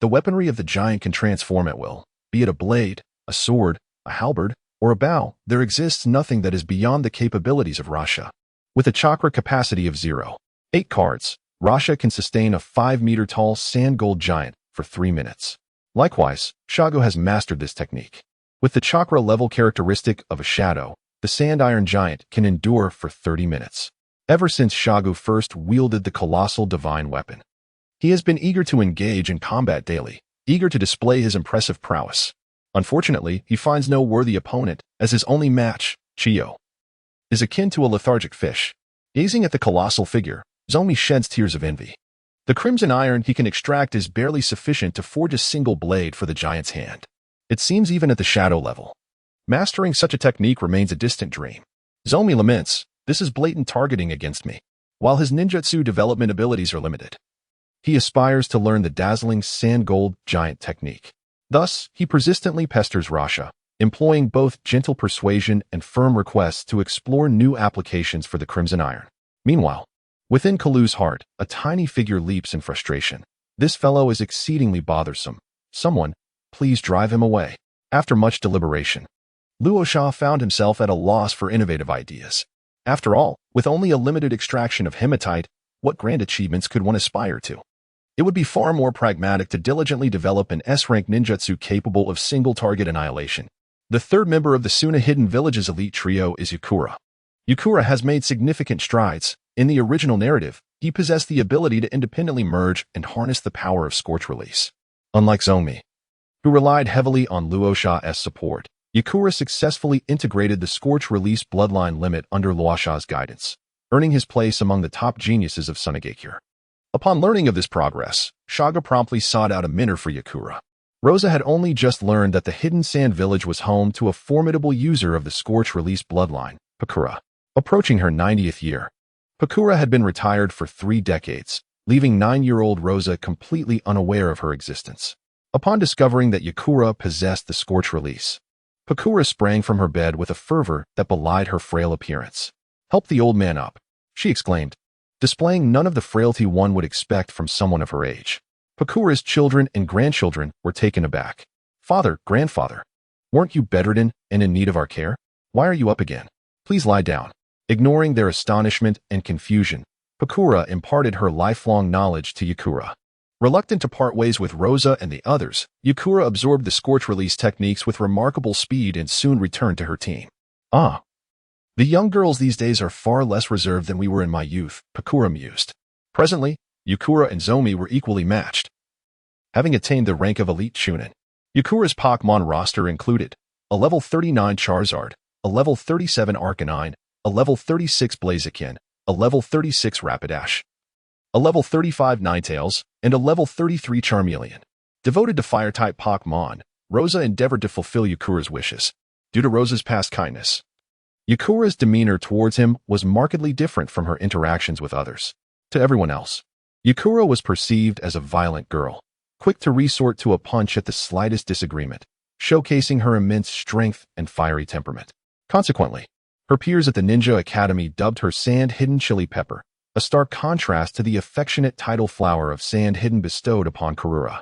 A: The weaponry of the giant can transform at will, be it a blade, a sword, a halberd, or a bow. There exists nothing that is beyond the capabilities of Rasha. With a chakra capacity of 0.8 cards, Rasha can sustain a 5-meter-tall sand gold giant for 3 minutes. Likewise, Shago has mastered this technique. With the chakra level characteristic of a shadow, the sand iron giant can endure for 30 minutes. Ever since Shago first wielded the colossal divine weapon, he has been eager to engage in combat daily, eager to display his impressive prowess. Unfortunately, he finds no worthy opponent, as his only match, Chiyo, is akin to a lethargic fish. Gazing at the colossal figure, Zomi sheds tears of envy. The crimson iron he can extract is barely sufficient to forge a single blade for the giant's hand. It seems even at the shadow level, mastering such a technique remains a distant dream. Zomi laments, "This is blatant targeting against me." While his ninjutsu development abilities are limited, he aspires to learn the dazzling sand gold giant technique. Thus, he persistently pesters Rasha, employing both gentle persuasion and firm requests to explore new applications for the crimson iron. Meanwhile, within Kalu's heart, a tiny figure leaps in frustration. This fellow is exceedingly bothersome. Someone, please drive him away. After much deliberation, Luo Sha found himself at a loss for innovative ideas. After all, with only a limited extraction of hematite, what grand achievements could one aspire to? It would be far more pragmatic to diligently develop an S-rank ninjutsu capable of single-target annihilation. The third member of the Suna Hidden Village's elite trio is Yakura. Yakura has made significant strides. In the original narrative, he possessed the ability to independently merge and harness the power of Scorch Release. Unlike Zomi, who relied heavily on Luo Sha's support, Yakura successfully integrated the Scorch Release bloodline limit under Luo Sha's guidance, earning his place among the top geniuses of Sunagakure. Upon learning of this progress, Shaga promptly sought out a mentor for Yakura. Rosa had only just learned that the Hidden Sand Village was home to a formidable user of the Scorch Release bloodline, Pakura. Approaching her 90th year, Pakura had been retired for 3 decades, leaving 9-year-old Rosa completely unaware of her existence. Upon discovering that Yakura possessed the Scorch Release, Pakura sprang from her bed with a fervor that belied her frail appearance. "Help the old man up," she exclaimed, displaying none of the frailty one would expect from someone of her age. Pakura's children and grandchildren were taken aback. "Father, grandfather, weren't you bedridden and in need of our care? Why are you up again? Please lie down." Ignoring their astonishment and confusion, Pakura imparted her lifelong knowledge to Yakura. Reluctant to part ways with Rosa and the others, Yakura absorbed the Scorch Release techniques with remarkable speed and soon returned to her team. The young girls these days are far less reserved than we were in my youth," Pakura mused. Presently, Yakura and Zomi were equally matched, having attained the rank of elite Chunin. Yakura's Pokémon roster included a level 39 Charizard, a level 37 Arcanine, a level 36 Blaziken, a level 36 Rapidash, a level 35 Ninetales, and a level 33 Charmeleon. Devoted to Fire-type Pokémon, Rosa endeavored to fulfill Yakura's wishes. Due to Rosa's past kindness, Yakura's demeanor towards him was markedly different from her interactions with others. To everyone else, Yakura was perceived as a violent girl, quick to resort to a punch at the slightest disagreement, showcasing her immense strength and fiery temperament. Consequently, her peers at the Ninja Academy dubbed her Sand Hidden Chili Pepper, a stark contrast to the affectionate title flower of Sand Hidden bestowed upon Karura.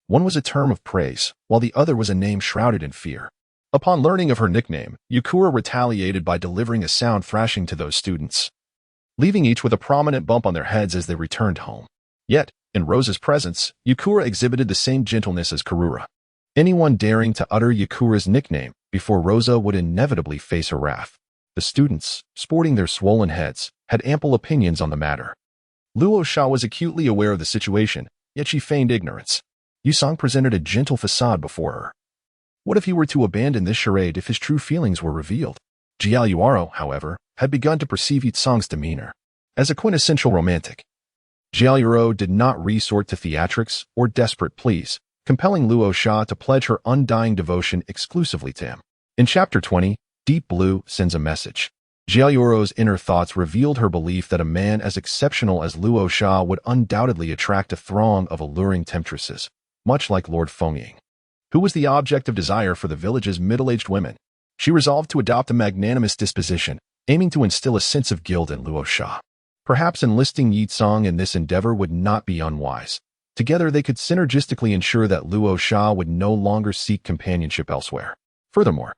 A: One was a term of praise, while the other was a name shrouded in fear. Upon learning of her nickname, Yakura retaliated by delivering a sound thrashing to those students, leaving each with a prominent bump on their heads as they returned home. Yet, in Rosa's presence, Yakura exhibited the same gentleness as Karura. Anyone daring to utter Yakura's nickname before Rosa would inevitably face her wrath. The students, sporting their swollen heads, had ample opinions on the matter. Luo Sha was acutely aware of the situation, yet she feigned ignorance. Yecang presented a gentle facade before her. What if he were to abandon this charade if his true feelings were revealed? Jialuoluo, however, had begun to perceive Yecang's demeanor as a quintessential romantic. Jialuoluo did not resort to theatrics or desperate pleas, compelling Luo Sha to pledge her undying devotion exclusively to him. In Chapter 20, Deep Blue sends a message. Jialuoluo's inner thoughts revealed her belief that a man as exceptional as Luo Sha would undoubtedly attract a throng of alluring temptresses, much like Lord Fengying, who was the object of desire for the village's middle-aged women. She resolved to adopt a magnanimous disposition, aiming to instill a sense of guilt in Luo Sha. Perhaps enlisting Yecang in this endeavor would not be unwise. Together they could synergistically ensure that Luo Sha would no longer seek companionship elsewhere. Furthermore,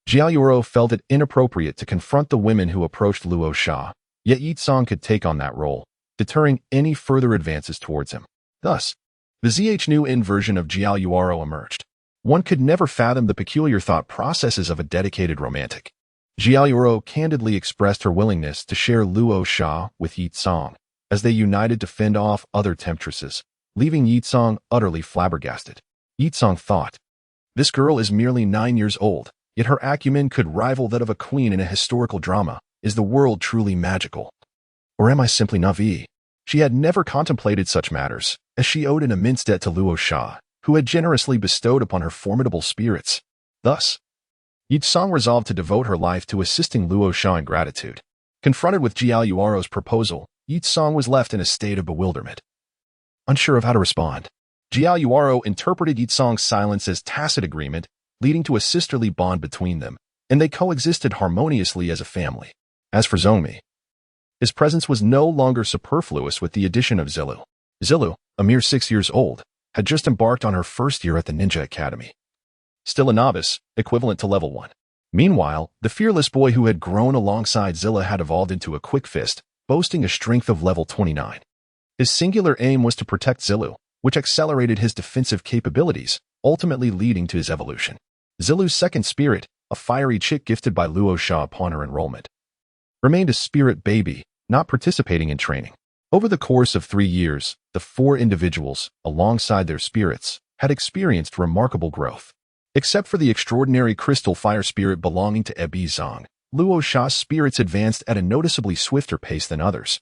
A: Jialuoluo felt it inappropriate to confront the women who approached Luo Sha, yet Yecang could take on that role, deterring any further advances towards him. Thus, the new inversion of Jialuoluo emerged. One could never fathom the peculiar thought processes of a dedicated romantic. Jialuoluo candidly expressed her willingness to share Luo Sha with Yecang, as they united to fend off other temptresses, leaving Yecang utterly flabbergasted. Yecang thought, "This girl is merely 9 years old, yet her acumen could rival that of a queen in a historical drama. Is the world truly magical? Or am I simply naive?" She had never contemplated such matters, as she owed an immense debt to Luo Sha, who had generously bestowed upon her formidable spirits. Thus, Yecang resolved to devote her life to assisting Luo Sha in gratitude. Confronted with Jialuoluo's proposal, Yecang was left in a state of bewilderment. Unsure of how to respond, Jialuoluo interpreted Yecang's silence as tacit agreement, leading to a sisterly bond between them, and they coexisted harmoniously as a family. As for Zongmi, his presence was no longer superfluous with the addition of Zilu. Zilu, a mere 6 years old, had just embarked on her first year at the Ninja Academy. Still a novice, equivalent to level 1. Meanwhile, the fearless boy who had grown alongside Zilla had evolved into a quick fist, boasting a strength of level 29. His singular aim was to protect Zilu, which accelerated his defensive capabilities, ultimately leading to his evolution. Zilu's second spirit, a fiery chick gifted by Luo Sha upon her enrollment, remained a spirit baby, not participating in training. Over the course of 3 years, the 4 individuals, alongside their spirits, had experienced remarkable growth. Except for the extraordinary crystal fire spirit belonging to Ebi Zong, Luo Sha's spirits advanced at a noticeably swifter pace than others.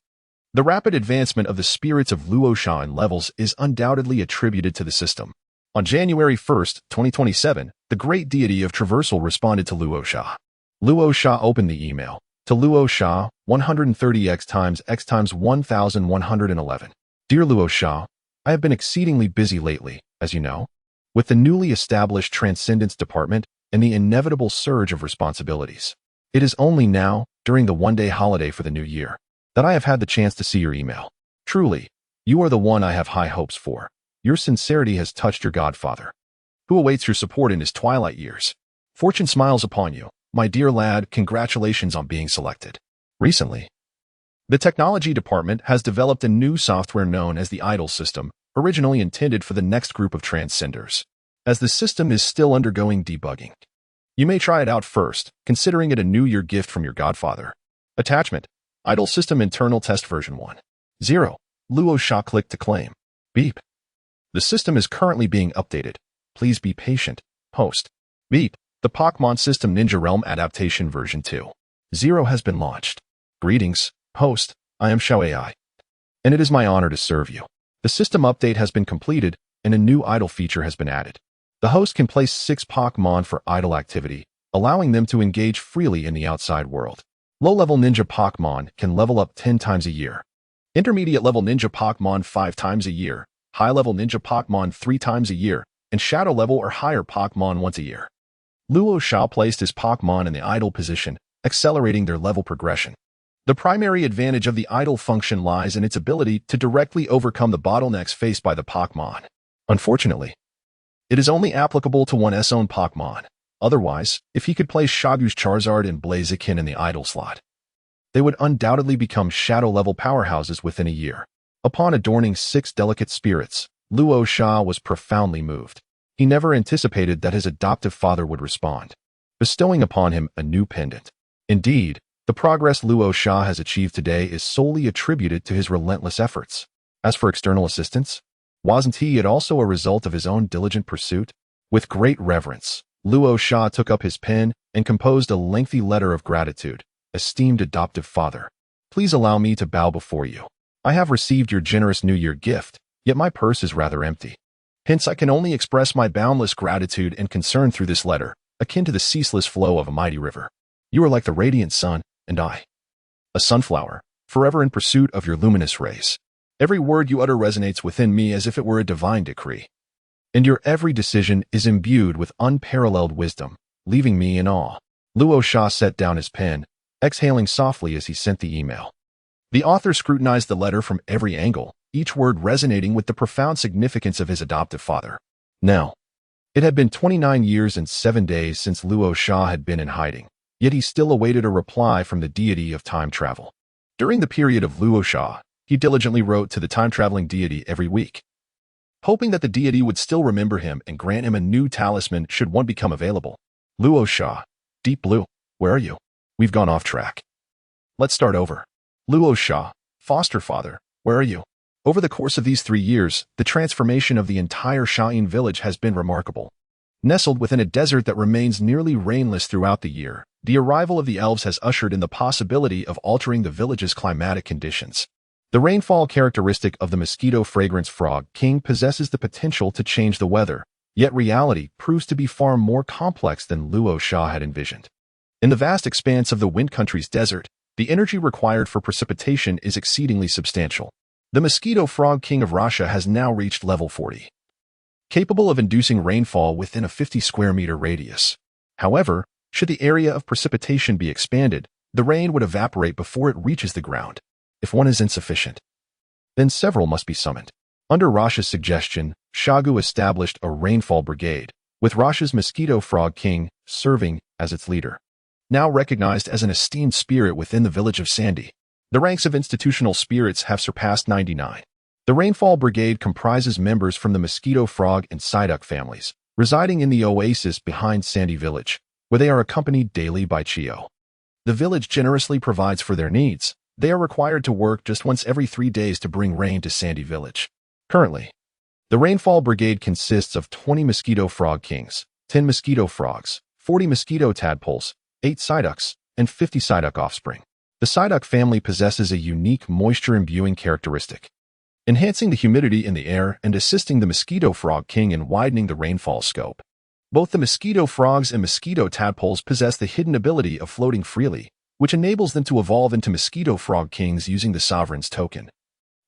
A: The rapid advancement of the spirits of Luo Sha in levels is undoubtedly attributed to the system. On January 1, 2027, the great deity of traversal responded to Luo Sha. Luo Sha opened the email. To Luo Sha, 130x times x times 1111. Dear Luo Sha, I have been exceedingly busy lately, as you know, with the newly established Transcendence Department and the inevitable surge of responsibilities. It is only now, during the one-day holiday for the new year, that I have had the chance to see your email. Truly, you are the one I have high hopes for. Your sincerity has touched your godfather, who awaits your support in his twilight years. Fortune smiles upon you. My dear lad, congratulations on being selected. Recently, the technology department has developed a new software known as the Idol system, originally intended for the next group of transcenders. As the system is still undergoing debugging, you may try it out first, considering it a New Year gift from your godfather. Attachment: Idol system internal test version 1.0. Luo Sha clicked to claim. Beep. The system is currently being updated. Please be patient. Post. Beep. The Pokémon System Ninja Realm Adaptation version 2.0 has been launched. Greetings, host. I am Xiao AI, and it is my honor to serve you. The system update has been completed, and a new idol feature has been added. The host can place 6 Pokémon for idol activity, allowing them to engage freely in the outside world. Low-level ninja Pokémon can level up 10 times a year. Intermediate-level ninja Pokémon 5 times a year. High-level ninja Pokémon 3 times a year, and shadow-level or higher Pokémon once a year. Luo Sha placed his Pokémon in the idle position, accelerating their level progression. The primary advantage of the idle function lies in its ability to directly overcome the bottlenecks faced by the Pokémon. Unfortunately, it is only applicable to one's own Pokémon. Otherwise, if he could place Shagu's Charizard and Blaziken in the idle slot, they would undoubtedly become shadow-level powerhouses within a year. Upon adorning 6 delicate spirits, Luo Sha was profoundly moved. He never anticipated that his adoptive father would respond, bestowing upon him a new pendant. Indeed, the progress Luo Sha has achieved today is solely attributed to his relentless efforts. As for external assistance, wasn't it also a result of his own diligent pursuit? With great reverence, Luo Sha took up his pen and composed a lengthy letter of gratitude. Esteemed adoptive father, please allow me to bow before you. I have received your generous New Year gift, yet my purse is rather empty. Hence, I can only express my boundless gratitude and concern through this letter, akin to the ceaseless flow of a mighty river. You are like the radiant sun, and I. A sunflower, forever in pursuit of your luminous rays. Every word you utter resonates within me as if it were a divine decree. And your every decision is imbued with unparalleled wisdom, leaving me in awe. Luo Sha set down his pen, exhaling softly as he sent the email. The author scrutinized the letter from every angle, each word resonating with the profound significance of his adoptive father. Now, it had been 29 years and 7 days since Luo Sha had been in hiding, yet he still awaited a reply from the deity of time travel. During the period of Luo Sha, he diligently wrote to the time-traveling deity every week, hoping that the deity would still remember him and grant him a new talisman should one become available. Luo Sha, Deep Blue, where are you? We've gone off track. Let's start over. Luo Sha, foster father, where are you? Over the course of these 3 years, the transformation of the entire Xiangling village has been remarkable. Nestled within a desert that remains nearly rainless throughout the year, the arrival of the elves has ushered in the possibility of altering the village's climatic conditions. The rainfall characteristic of the mosquito fragrance frog king possesses the potential to change the weather, yet reality proves to be far more complex than Luo Sha had envisioned. In the vast expanse of the Wind Country's desert, the energy required for precipitation is exceedingly substantial. The mosquito frog king of Rasha has now reached level 40, capable of inducing rainfall within a 50 square meter radius. However, should the area of precipitation be expanded, the rain would evaporate before it reaches the ground. If one is insufficient, then several must be summoned. Under Rasha's suggestion, Shagu established a rainfall brigade, with Rasha's mosquito frog king serving as its leader. Now recognized as an esteemed spirit within the village of Sandy, the ranks of institutional spirits have surpassed 99. The Rainfall Brigade comprises members from the mosquito frog and Psyduck families, residing in the oasis behind Sandy Village, where they are accompanied daily by Chio. The village generously provides for their needs. They are required to work just once every 3 days to bring rain to Sandy Village. Currently, the Rainfall Brigade consists of 20 mosquito frog kings, 10 mosquito frogs, 40 mosquito tadpoles, 8 Psyducks, and 50 Psyduck offspring. The Psyduck family possesses a unique moisture-imbuing characteristic, enhancing the humidity in the air and assisting the mosquito frog king in widening the rainfall scope. Both the mosquito frogs and mosquito tadpoles possess the hidden ability of floating freely, which enables them to evolve into mosquito frog kings using the sovereign's token,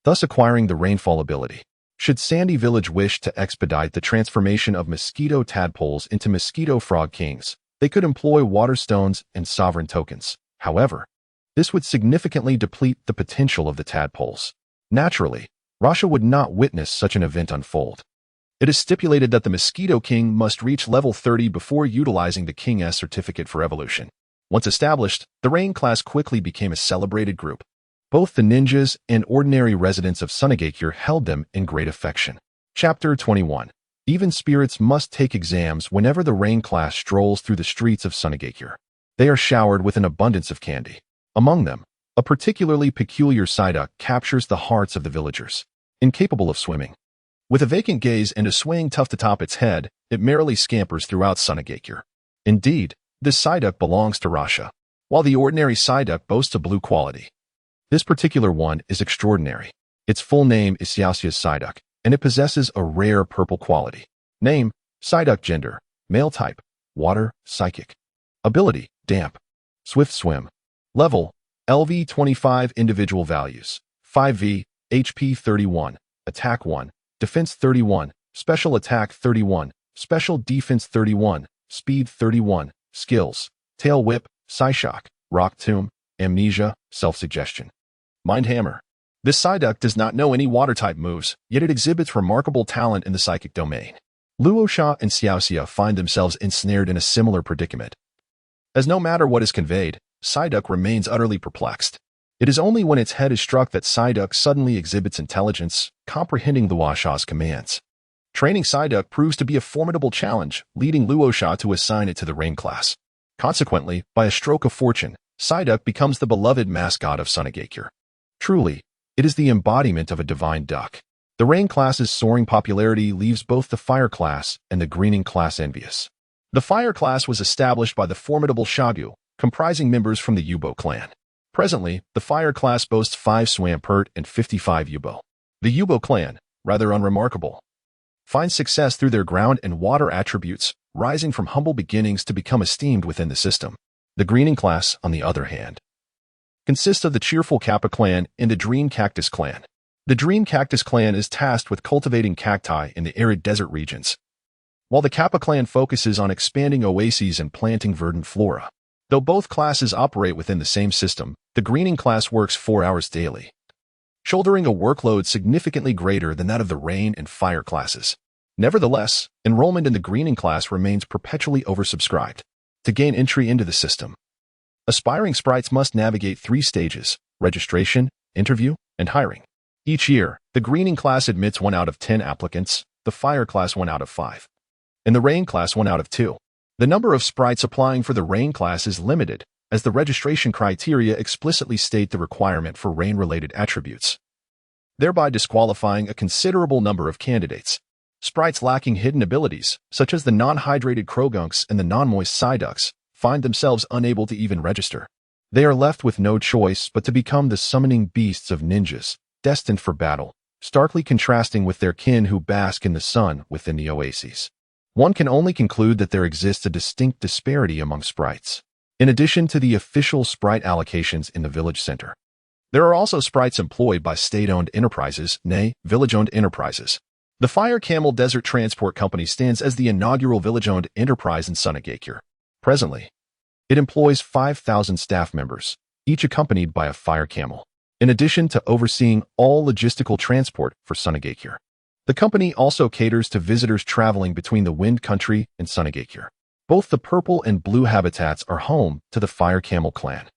A: thus acquiring the rainfall ability. Should Sandy Village wish to expedite the transformation of mosquito tadpoles into mosquito frog kings, they could employ water stones and sovereign tokens. However, this would significantly deplete the potential of the tadpoles. Naturally, Rasha would not witness such an event unfold. It is stipulated that the Mosquito King must reach level 30 before utilizing the King S certificate for evolution. Once established, the Rain class quickly became a celebrated group. Both the ninjas and ordinary residents of Sunagakure held them in great affection. Chapter 21. Even spirits must take exams whenever the Rain class strolls through the streets of Sunagakure. They are showered with an abundance of candy. Among them, a particularly peculiar Psyduck captures the hearts of the villagers. Incapable of swimming, with a vacant gaze and a swaying tuft atop its head, it merrily scampers throughout Sunagakure. Indeed, this Psyduck belongs to Rasha, while the ordinary Psyduck boasts a blue quality. This particular one is extraordinary. Its full name is Xiaoxia's Psyduck, and it possesses a rare purple quality. Name, Psyduck. Gender, male. Type, water, psychic. Ability, damp. Swift swim. Level, LV 25. Individual values, 5V, HP 31, Attack 1, Defense 31, Special Attack 31, Special Defense 31, Speed 31, Skills, Tail Whip, Psyshock, Rock Tomb, Amnesia, Self-Suggestion. Mind Hammer. This Psyduck does not know any water-type moves, yet it exhibits remarkable talent in the psychic domain. Luo Sha and Xiaoxia find themselves ensnared in a similar predicament, as no matter what is conveyed, Psyduck remains utterly perplexed. It is only when its head is struck that Psyduck suddenly exhibits intelligence, comprehending Luo Sha's commands. Training Psyduck proves to be a formidable challenge, leading Luo Sha to assign it to the Rain class. Consequently, by a stroke of fortune, Psyduck becomes the beloved mascot of Sunagakure. Truly, it is the embodiment of a divine duck. The Rain class's soaring popularity leaves both the Fire class and the Greening class envious. The Fire class was established by the formidable Shagu, comprising members from the Yubo clan. Presently, the Fire class boasts 5 Swampert and 55 Yubo. The Yubo clan, rather unremarkable, finds success through their ground and water attributes, rising from humble beginnings to become esteemed within the system. The Greening class, on the other hand, consists of the cheerful Kappa clan and the Dream Cactus clan. The Dream Cactus clan is tasked with cultivating cacti in the arid desert regions, while the Kappa clan focuses on expanding oases and planting verdant flora. Though both classes operate within the same system, the greening class works 4 hours daily, shouldering a workload significantly greater than that of the rain and fire classes. Nevertheless, enrollment in the greening class remains perpetually oversubscribed. To gain entry into the system, aspiring sprites must navigate 3 stages: registration, interview, and hiring. Each year, the greening class admits 1 out of 10 applicants, the fire class 1 out of 5, and the rain class 1 out of 2. The number of sprites applying for the rain class is limited, as the registration criteria explicitly state the requirement for rain-related attributes, thereby disqualifying a considerable number of candidates. Sprites lacking hidden abilities, such as the non-hydrated Krogunks and the non-moist Psyducks, find themselves unable to even register. They are left with no choice but to become the summoning beasts of ninjas, destined for battle, starkly contrasting with their kin who bask in the sun within the oases. One can only conclude that there exists a distinct disparity among sprites. In addition to the official sprite allocations in the village center, there are also sprites employed by state-owned enterprises, nay, village-owned enterprises. The Fire Camel Desert Transport Company stands as the inaugural village-owned enterprise in Sunagakure. Presently, it employs 5,000 staff members, each accompanied by a fire camel, in addition to overseeing all logistical transport for Sunagakure. The company also caters to visitors traveling between the Wind Country and Sunagakure. Both the purple and blue habitats are home to the Fire Camel clan.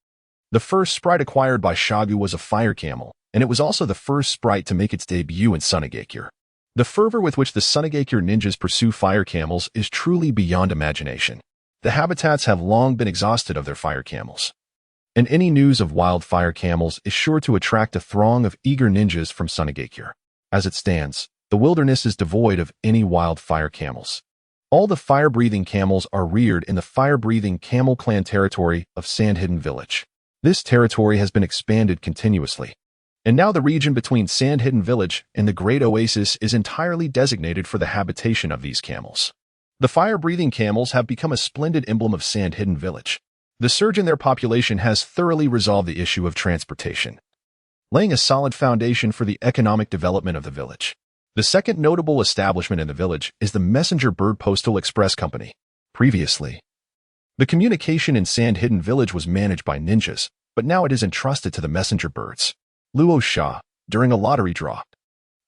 A: The first sprite acquired by Shagu was a fire camel, and it was also the first sprite to make its debut in Sunagakure. The fervor with which the Sunagakure ninjas pursue fire camels is truly beyond imagination. The habitats have long been exhausted of their fire camels, and any news of wild fire camels is sure to attract a throng of eager ninjas from Sunagakure. As it stands, the wilderness is devoid of any wild fire camels. All the fire-breathing camels are reared in the fire-breathing camel clan territory of Sand-Hidden Village. This territory has been expanded continuously, and now the region between Sand-Hidden Village and the Great Oasis is entirely designated for the habitation of these camels. The fire-breathing camels have become a splendid emblem of Sand-Hidden Village. The surge in their population has thoroughly resolved the issue of transportation, laying a solid foundation for the economic development of the village. The second notable establishment in the village is the Messenger Bird Postal Express Company. Previously, the communication in Sand-Hidden Village was managed by ninjas, but now it is entrusted to the messenger birds. Luo Sha, during a lottery draw,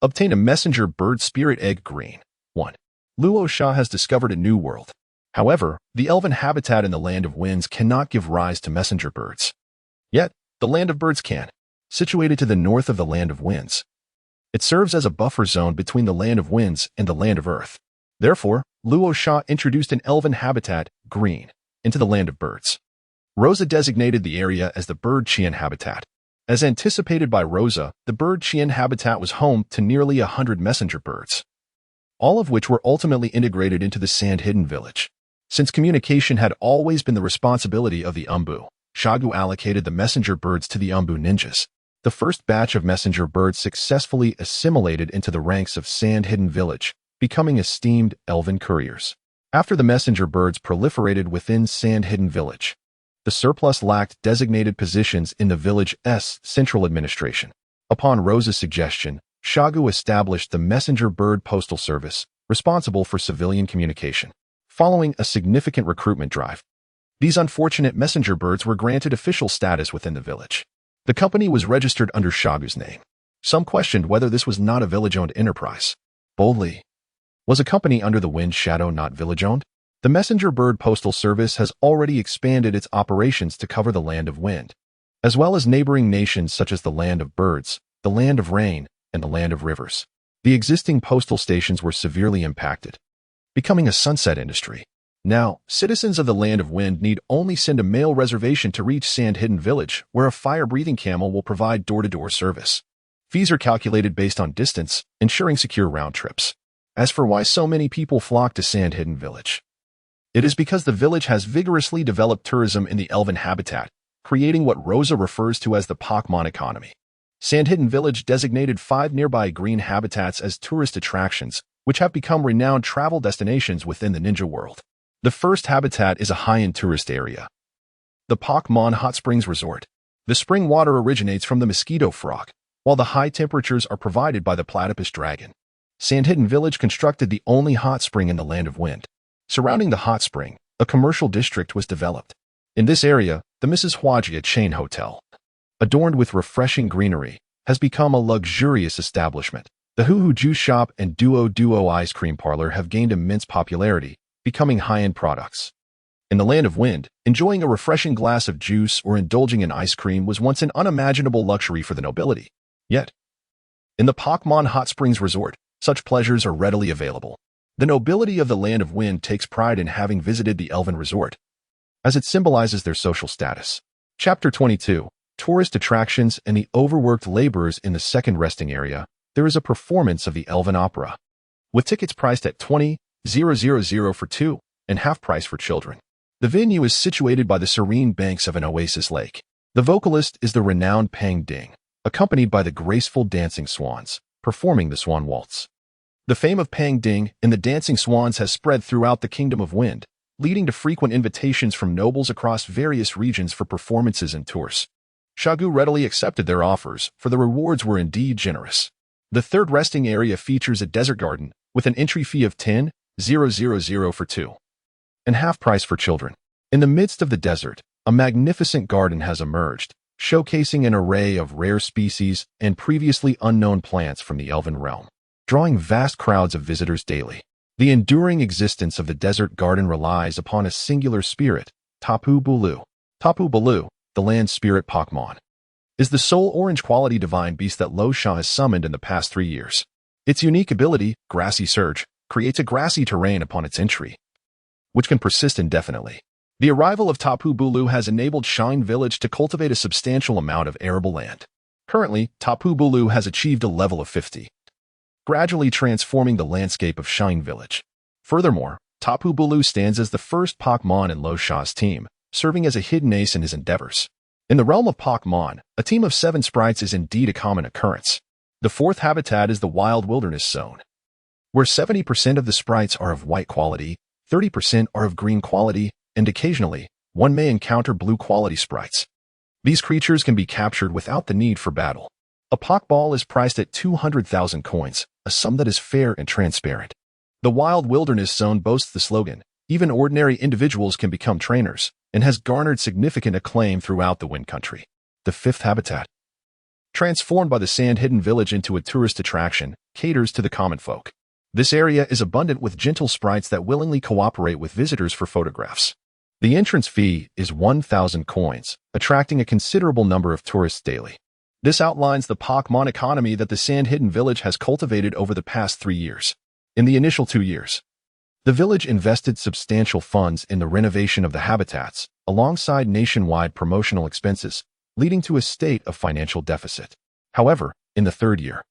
A: obtained a messenger bird spirit egg green. 1. Luo Sha has discovered a new world. However, the elven habitat in the Land of Winds cannot give rise to messenger birds. Yet, the Land of Birds can, situated to the north of the Land of Winds. It serves as a buffer zone between the Land of Winds and the Land of Earth. Therefore, Luo Sha introduced an elven habitat, green, into the Land of Birds. Rosa designated the area as the Bird Qian habitat. As anticipated by Rosa, the Bird Qian habitat was home to nearly 100 messenger birds, all of which were ultimately integrated into the Sand-Hidden Village. Since communication had always been the responsibility of the Umbu, Shagu allocated the messenger birds to the Umbu ninjas. The first batch of messenger birds successfully assimilated into the ranks of Sand-Hidden Village, becoming esteemed elven couriers. After the messenger birds proliferated within Sand-Hidden Village, the surplus lacked designated positions in the village's central administration. Upon Rosa's suggestion, Shagu established the Messenger Bird Postal Service, responsible for civilian communication. Following a significant recruitment drive, these unfortunate messenger birds were granted official status within the village. The company was registered under Shagu's name. Some questioned whether this was not a village-owned enterprise. Boldly, was a company under the Wind Shadow not village-owned? The Messenger Bird Postal Service has already expanded its operations to cover the Land of Wind, as well as neighboring nations such as the Land of Birds, the Land of Rain, and the Land of Rivers. The existing postal stations were severely impacted, becoming a sunset industry. Now, citizens of the Land of Wind need only send a mail reservation to reach Sand-Hidden Village, where a fire-breathing camel will provide door-to-door service. Fees are calculated based on distance, ensuring secure round trips. As for why so many people flock to Sand-Hidden Village, it is because the village has vigorously developed tourism in the elven habitat, creating what Rosa refers to as the Pokémon economy. Sand-Hidden Village designated 5 nearby green habitats as tourist attractions, which have become renowned travel destinations within the ninja world. The first habitat is a high-end tourist area, the Pokémon Hot Springs Resort. The spring water originates from the mosquito frog, while the high temperatures are provided by the platypus dragon. Sand-Hidden Village constructed the only hot spring in the Land of Wind. Surrounding the hot spring, a commercial district was developed. In this area, the Mrs. Huajia chain hotel, adorned with refreshing greenery, has become a luxurious establishment. The Hoo Juice Shop and Duo Ice Cream Parlor have gained immense popularity, becoming high-end products. In the Land of Wind, enjoying a refreshing glass of juice or indulging in ice cream was once an unimaginable luxury for the nobility. Yet, in the Pokémon Hot Springs Resort, such pleasures are readily available. The nobility of the Land of Wind takes pride in having visited the Elven Resort, as it symbolizes their social status. Chapter 22. Tourist Attractions and the Overworked Laborers. In the second resting area, there is a performance of the Elven Opera, with tickets priced at 20,000 for two and half price for children. The venue is situated by the serene banks of an oasis lake. The vocalist is the renowned Pang Ding, accompanied by the graceful dancing swans, performing the Swan Waltz. The fame of Pang Ding and the dancing swans has spread throughout the Kingdom of Wind, leading to frequent invitations from nobles across various regions for performances and tours. Shagu readily accepted their offers, for the rewards were indeed generous. The third resting area features a desert garden, with an entry fee of 10,000 for two and half price for children. In the midst of the desert, a magnificent garden has emerged, showcasing an array of rare species and previously unknown plants from the Elven realm, drawing vast crowds of visitors daily. The enduring existence of the desert garden relies upon a singular spirit, Tapu Bulu. Tapu Bulu, the land spirit Pokémon, is the sole orange quality divine beast that Luo Sha has summoned in the past 3 years. Its unique ability, Grassy Surge, creates a grassy terrain upon its entry, which can persist indefinitely. The arrival of Tapu Bulu has enabled Shine Village to cultivate a substantial amount of arable land. Currently, Tapu Bulu has achieved a level of 50, gradually transforming the landscape of Shine Village. Furthermore, Tapu Bulu stands as the first Pokémon in Luo Sha's team, serving as a hidden ace in his endeavors. In the realm of Pokémon, a team of 7 sprites is indeed a common occurrence. The fourth habitat is the Wild Wilderness Zone, where 70% of the sprites are of white quality, 30% are of green quality, and occasionally, one may encounter blue quality sprites. These creatures can be captured without the need for battle. A Pokeball is priced at 200,000 coins, a sum that is fair and transparent. The Wild Wilderness Zone boasts the slogan, "Even ordinary individuals can become trainers," and has garnered significant acclaim throughout the Wind Country. The fifth habitat, transformed by the Sand-Hidden Village into a tourist attraction, caters to the common folk. This area is abundant with gentle sprites that willingly cooperate with visitors for photographs. The entrance fee is 1,000 coins, attracting a considerable number of tourists daily. This outlines the Pokémon economy that the Sand-Hidden Village has cultivated over the past 3 years. In the initial 2 years, the village invested substantial funds in the renovation of the habitats, alongside nationwide promotional expenses, leading to a state of financial deficit. However, in the 3rd year,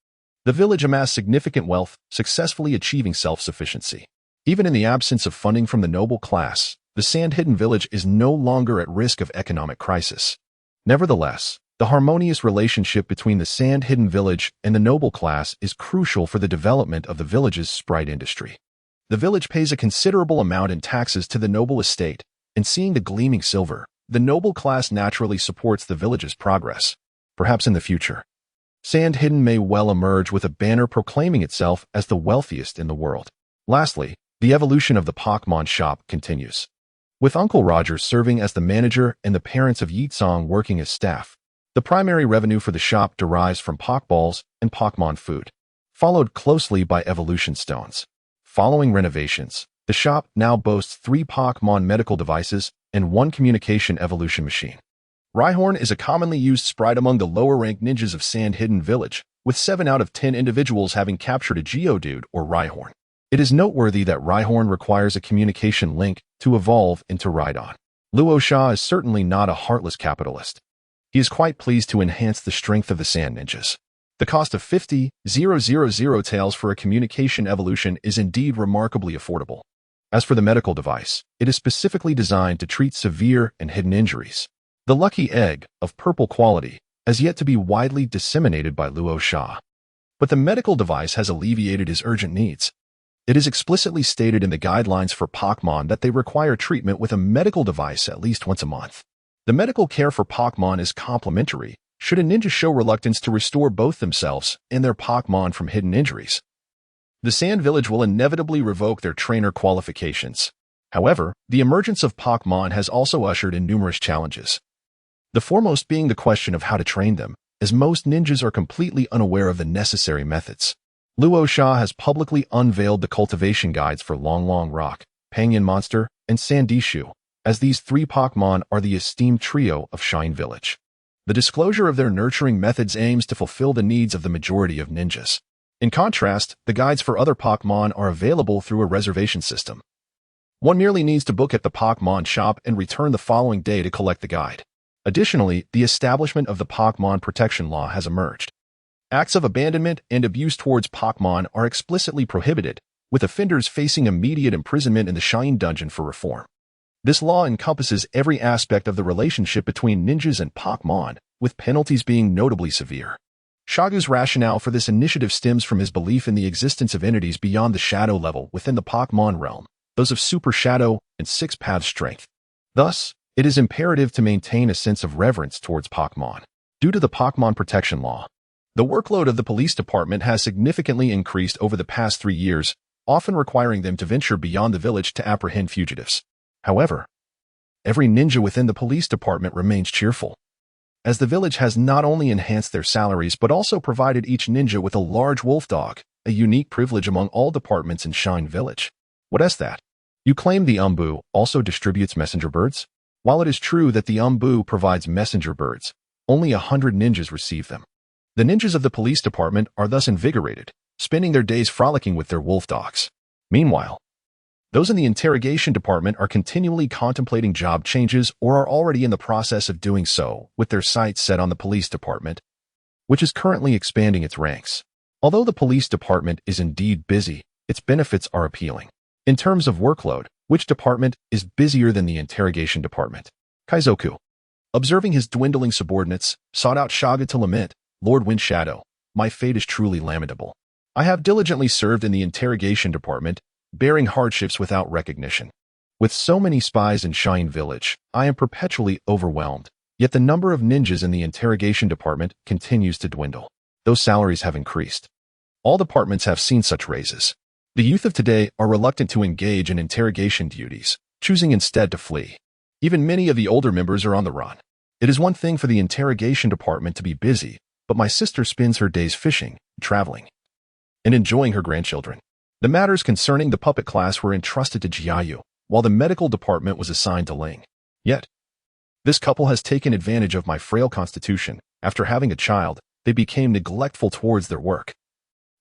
A: the village amassed significant wealth, successfully achieving self-sufficiency. Even in the absence of funding from the noble class, the Sand-Hidden Village is no longer at risk of economic crisis. Nevertheless, the harmonious relationship between the Sand-Hidden Village and the noble class is crucial for the development of the village's sprite industry. The village pays a considerable amount in taxes to the noble estate, and seeing the gleaming silver, the noble class naturally supports the village's progress. Perhaps in the future, Sand-Hidden may well emerge with a banner proclaiming itself as the wealthiest in the world. Lastly, the evolution of the Pokémon shop continues, with Uncle Roger serving as the manager and the parents of Yecang working as staff. The primary revenue for the shop derives from Pokeballs and Pokémon food, followed closely by evolution stones. Following renovations, the shop now boasts 3 Pokémon medical devices and 1 communication evolution machine. Rhyhorn is a commonly used sprite among the lower-ranked ninjas of Sand-Hidden Village, with 7 out of 10 individuals having captured a Geodude or Rhyhorn. It is noteworthy that Rhyhorn requires a communication link to evolve into Rhydon. Luo Sha is certainly not a heartless capitalist. He is quite pleased to enhance the strength of the Sand Ninjas. The cost of 50,000 taels for a communication evolution is indeed remarkably affordable. As for the medical device, it is specifically designed to treat severe and hidden injuries. The lucky egg, of purple quality, has yet to be widely disseminated by Luo Sha. But the medical device has alleviated his urgent needs. It is explicitly stated in the guidelines for Pokémon that they require treatment with a medical device at least once a month. The medical care for Pokémon is complementary, should a ninja show reluctance to restore both themselves and their Pokémon from hidden injuries. The Sand Village will inevitably revoke their trainer qualifications. However, the emergence of Pokémon has also ushered in numerous challenges. The foremost being the question of how to train them, as most ninjas are completely unaware of the necessary methods. Luo Sha has publicly unveiled the cultivation guides for Long Long Rock, Pangyan Monster, and Sandishu, as these three Pokémon are the esteemed trio of Shine Village. The disclosure of their nurturing methods aims to fulfill the needs of the majority of ninjas. In contrast, the guides for other Pokémon are available through a reservation system. One merely needs to book at the Pokémon shop and return the following day to collect the guide. Additionally, the establishment of the Pokémon protection law has emerged. Acts of abandonment and abuse towards Pokémon are explicitly prohibited, with offenders facing immediate imprisonment in the Shine Dungeon for reform. This law encompasses every aspect of the relationship between ninjas and Pokémon, with penalties being notably severe. Shagu's rationale for this initiative stems from his belief in the existence of entities beyond the shadow level within the Pokémon realm, those of Super Shadow and Six Paths Strength. Thus, it is imperative to maintain a sense of reverence towards Pokémon. Due to the Pokémon protection law, the workload of the police department has significantly increased over the past 3 years, often requiring them to venture beyond the village to apprehend fugitives. However, every ninja within the police department remains cheerful, as the village has not only enhanced their salaries but also provided each ninja with a large wolf dog, a unique privilege among all departments in Shine Village. What is that? You claim the Umbu also distributes messenger birds? While it is true that the Umbu provides messenger birds, only 100 ninjas receive them. The ninjas of the police department are thus invigorated, spending their days frolicking with their wolf dogs. Meanwhile, those in the interrogation department are continually contemplating job changes or are already in the process of doing so, with their sights set on the police department, which is currently expanding its ranks. Although the police department is indeed busy, its benefits are appealing. In terms of workload, which department is busier than the interrogation department? Kaizoku, observing his dwindling subordinates, sought out Shaga to lament, "Lord Windshadow, my fate is truly lamentable. I have diligently served in the interrogation department, bearing hardships without recognition. With so many spies in Shine Village, I am perpetually overwhelmed, yet the number of ninjas in the interrogation department continues to dwindle. Those salaries have increased. All departments have seen such raises. The youth of today are reluctant to engage in interrogation duties, choosing instead to flee. Even many of the older members are on the run. It is one thing for the interrogation department to be busy, but my sister spends her days fishing, traveling, and enjoying her grandchildren. The matters concerning the puppet class were entrusted to Jialuoluo, while the medical department was assigned to Ling. Yet, this couple has taken advantage of my frail constitution. After having a child, they became neglectful towards their work,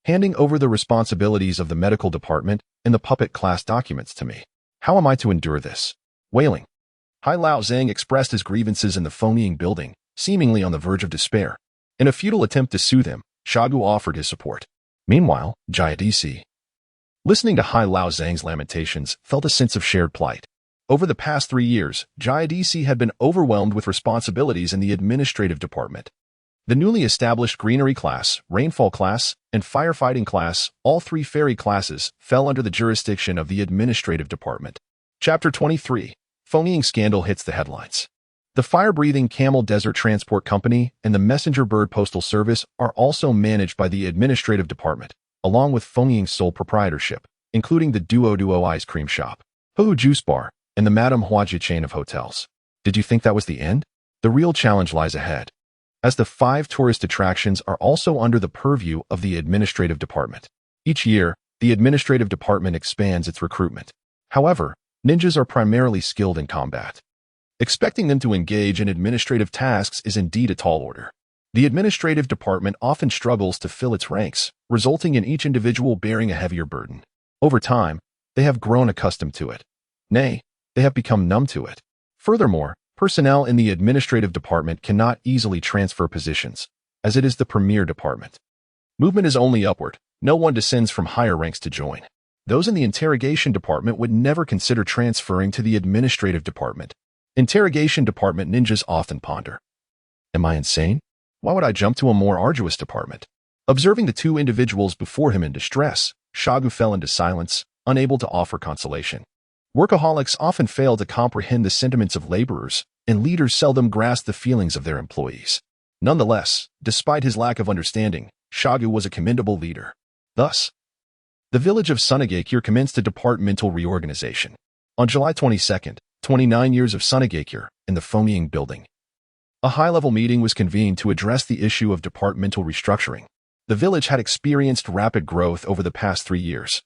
A: handing over the responsibilities of the medical department and the puppet class documents to me. How am I to endure this? Wailing. Hai Lao Zhang expressed his grievances in the Phonying building, seemingly on the verge of despair. In a futile attempt to soothe him, Shagu offered his support. Meanwhile, Jialuoluo, listening to Hai Lao Zhang's lamentations, felt a sense of shared plight. Over the past 3 years, Jialuoluo had been overwhelmed with responsibilities in the administrative department. The newly established Greenery class, Rainfall class, and Firefighting class, all 3 fairy classes, fell under the jurisdiction of the administrative department. Chapter 23. Phonying Scandal hits the headlines. The fire-breathing Camel Desert Transport Company and the Messenger Bird Postal Service are also managed by the administrative department, along with Phonying's sole proprietorship, including the Duo Ice Cream Shop, Hu Juice Bar, and the Madame Huajia chain of hotels. Did you think that was the end? The real challenge lies ahead, as the 5 tourist attractions are also under the purview of the administrative department. Each year, the administrative department expands its recruitment. However, ninjas are primarily skilled in combat. Expecting them to engage in administrative tasks is indeed a tall order. The administrative department often struggles to fill its ranks, resulting in each individual bearing a heavier burden. Over time, they have grown accustomed to it. Nay, they have become numb to it. Furthermore, personnel in the administrative department cannot easily transfer positions, as it is the premier department. Movement is only upward. No one descends from higher ranks to join. Those in the interrogation department would never consider transferring to the administrative department. Interrogation department ninjas often ponder, "Am I insane? Why would I jump to a more arduous department?" Observing the 2 individuals before him in distress, Shagu fell into silence, unable to offer consolation. Workaholics often fail to comprehend the sentiments of laborers, and leaders seldom grasp the feelings of their employees. Nonetheless, despite his lack of understanding, Shagu was a commendable leader. Thus, the village of Sunagakure commenced a departmental reorganization. On July 22nd, 29 years of Sunagakure, in the Formalizing building, a high-level meeting was convened to address the issue of departmental restructuring. The village had experienced rapid growth over the past 3 years,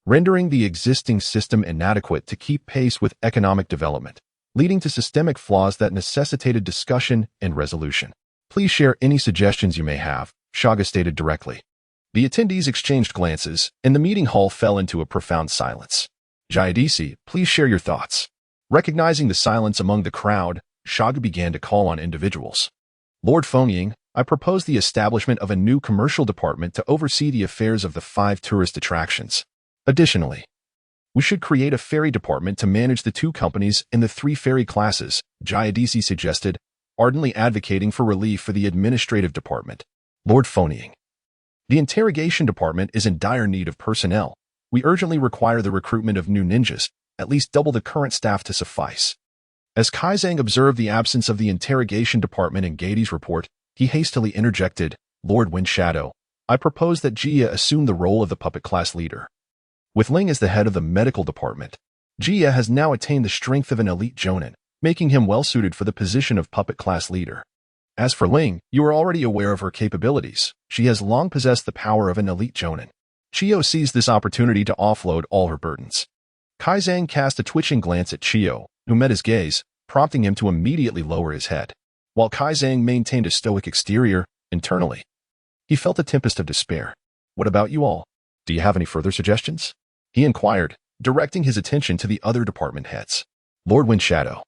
A: rendering the existing system inadequate to keep pace with economic development, leading to systemic flaws that necessitated discussion and resolution. Please share any suggestions you may have, Shaga stated directly. The attendees exchanged glances, and the meeting hall fell into a profound silence. Jialuoluo, please share your thoughts. Recognizing the silence among the crowd, Shaga began to call on individuals. Lord Formalizing, I propose the establishment of a new commercial department to oversee the affairs of the 5 tourist attractions. Additionally, we should create a ferry department to manage the 2 companies in the 3 ferry classes, Jialuoluo suggested, ardently advocating for relief for the administrative department. Lord Formalizing, the interrogation department is in dire need of personnel. We urgently require the recruitment of new ninjas, at least double the current staff to suffice. As Kaizang observed the absence of the interrogation department in Gady's report, he hastily interjected, Lord Windshadow, I propose that Jia assume the role of the puppet class leader. With Ling as the head of the medical department, Jia has now attained the strength of an elite jonin, making him well-suited for the position of puppet class leader. As for Ling, you are already aware of her capabilities. She has long possessed the power of an elite jonin. Chio seized this opportunity to offload all her burdens. Kaizang cast a twitching glance at Chio, who met his gaze, prompting him to immediately lower his head. While Kaizang maintained a stoic exterior, internally, he felt a tempest of despair. What about you all? Do you have any further suggestions? He inquired, directing his attention to the other department heads. Lord Windshadow,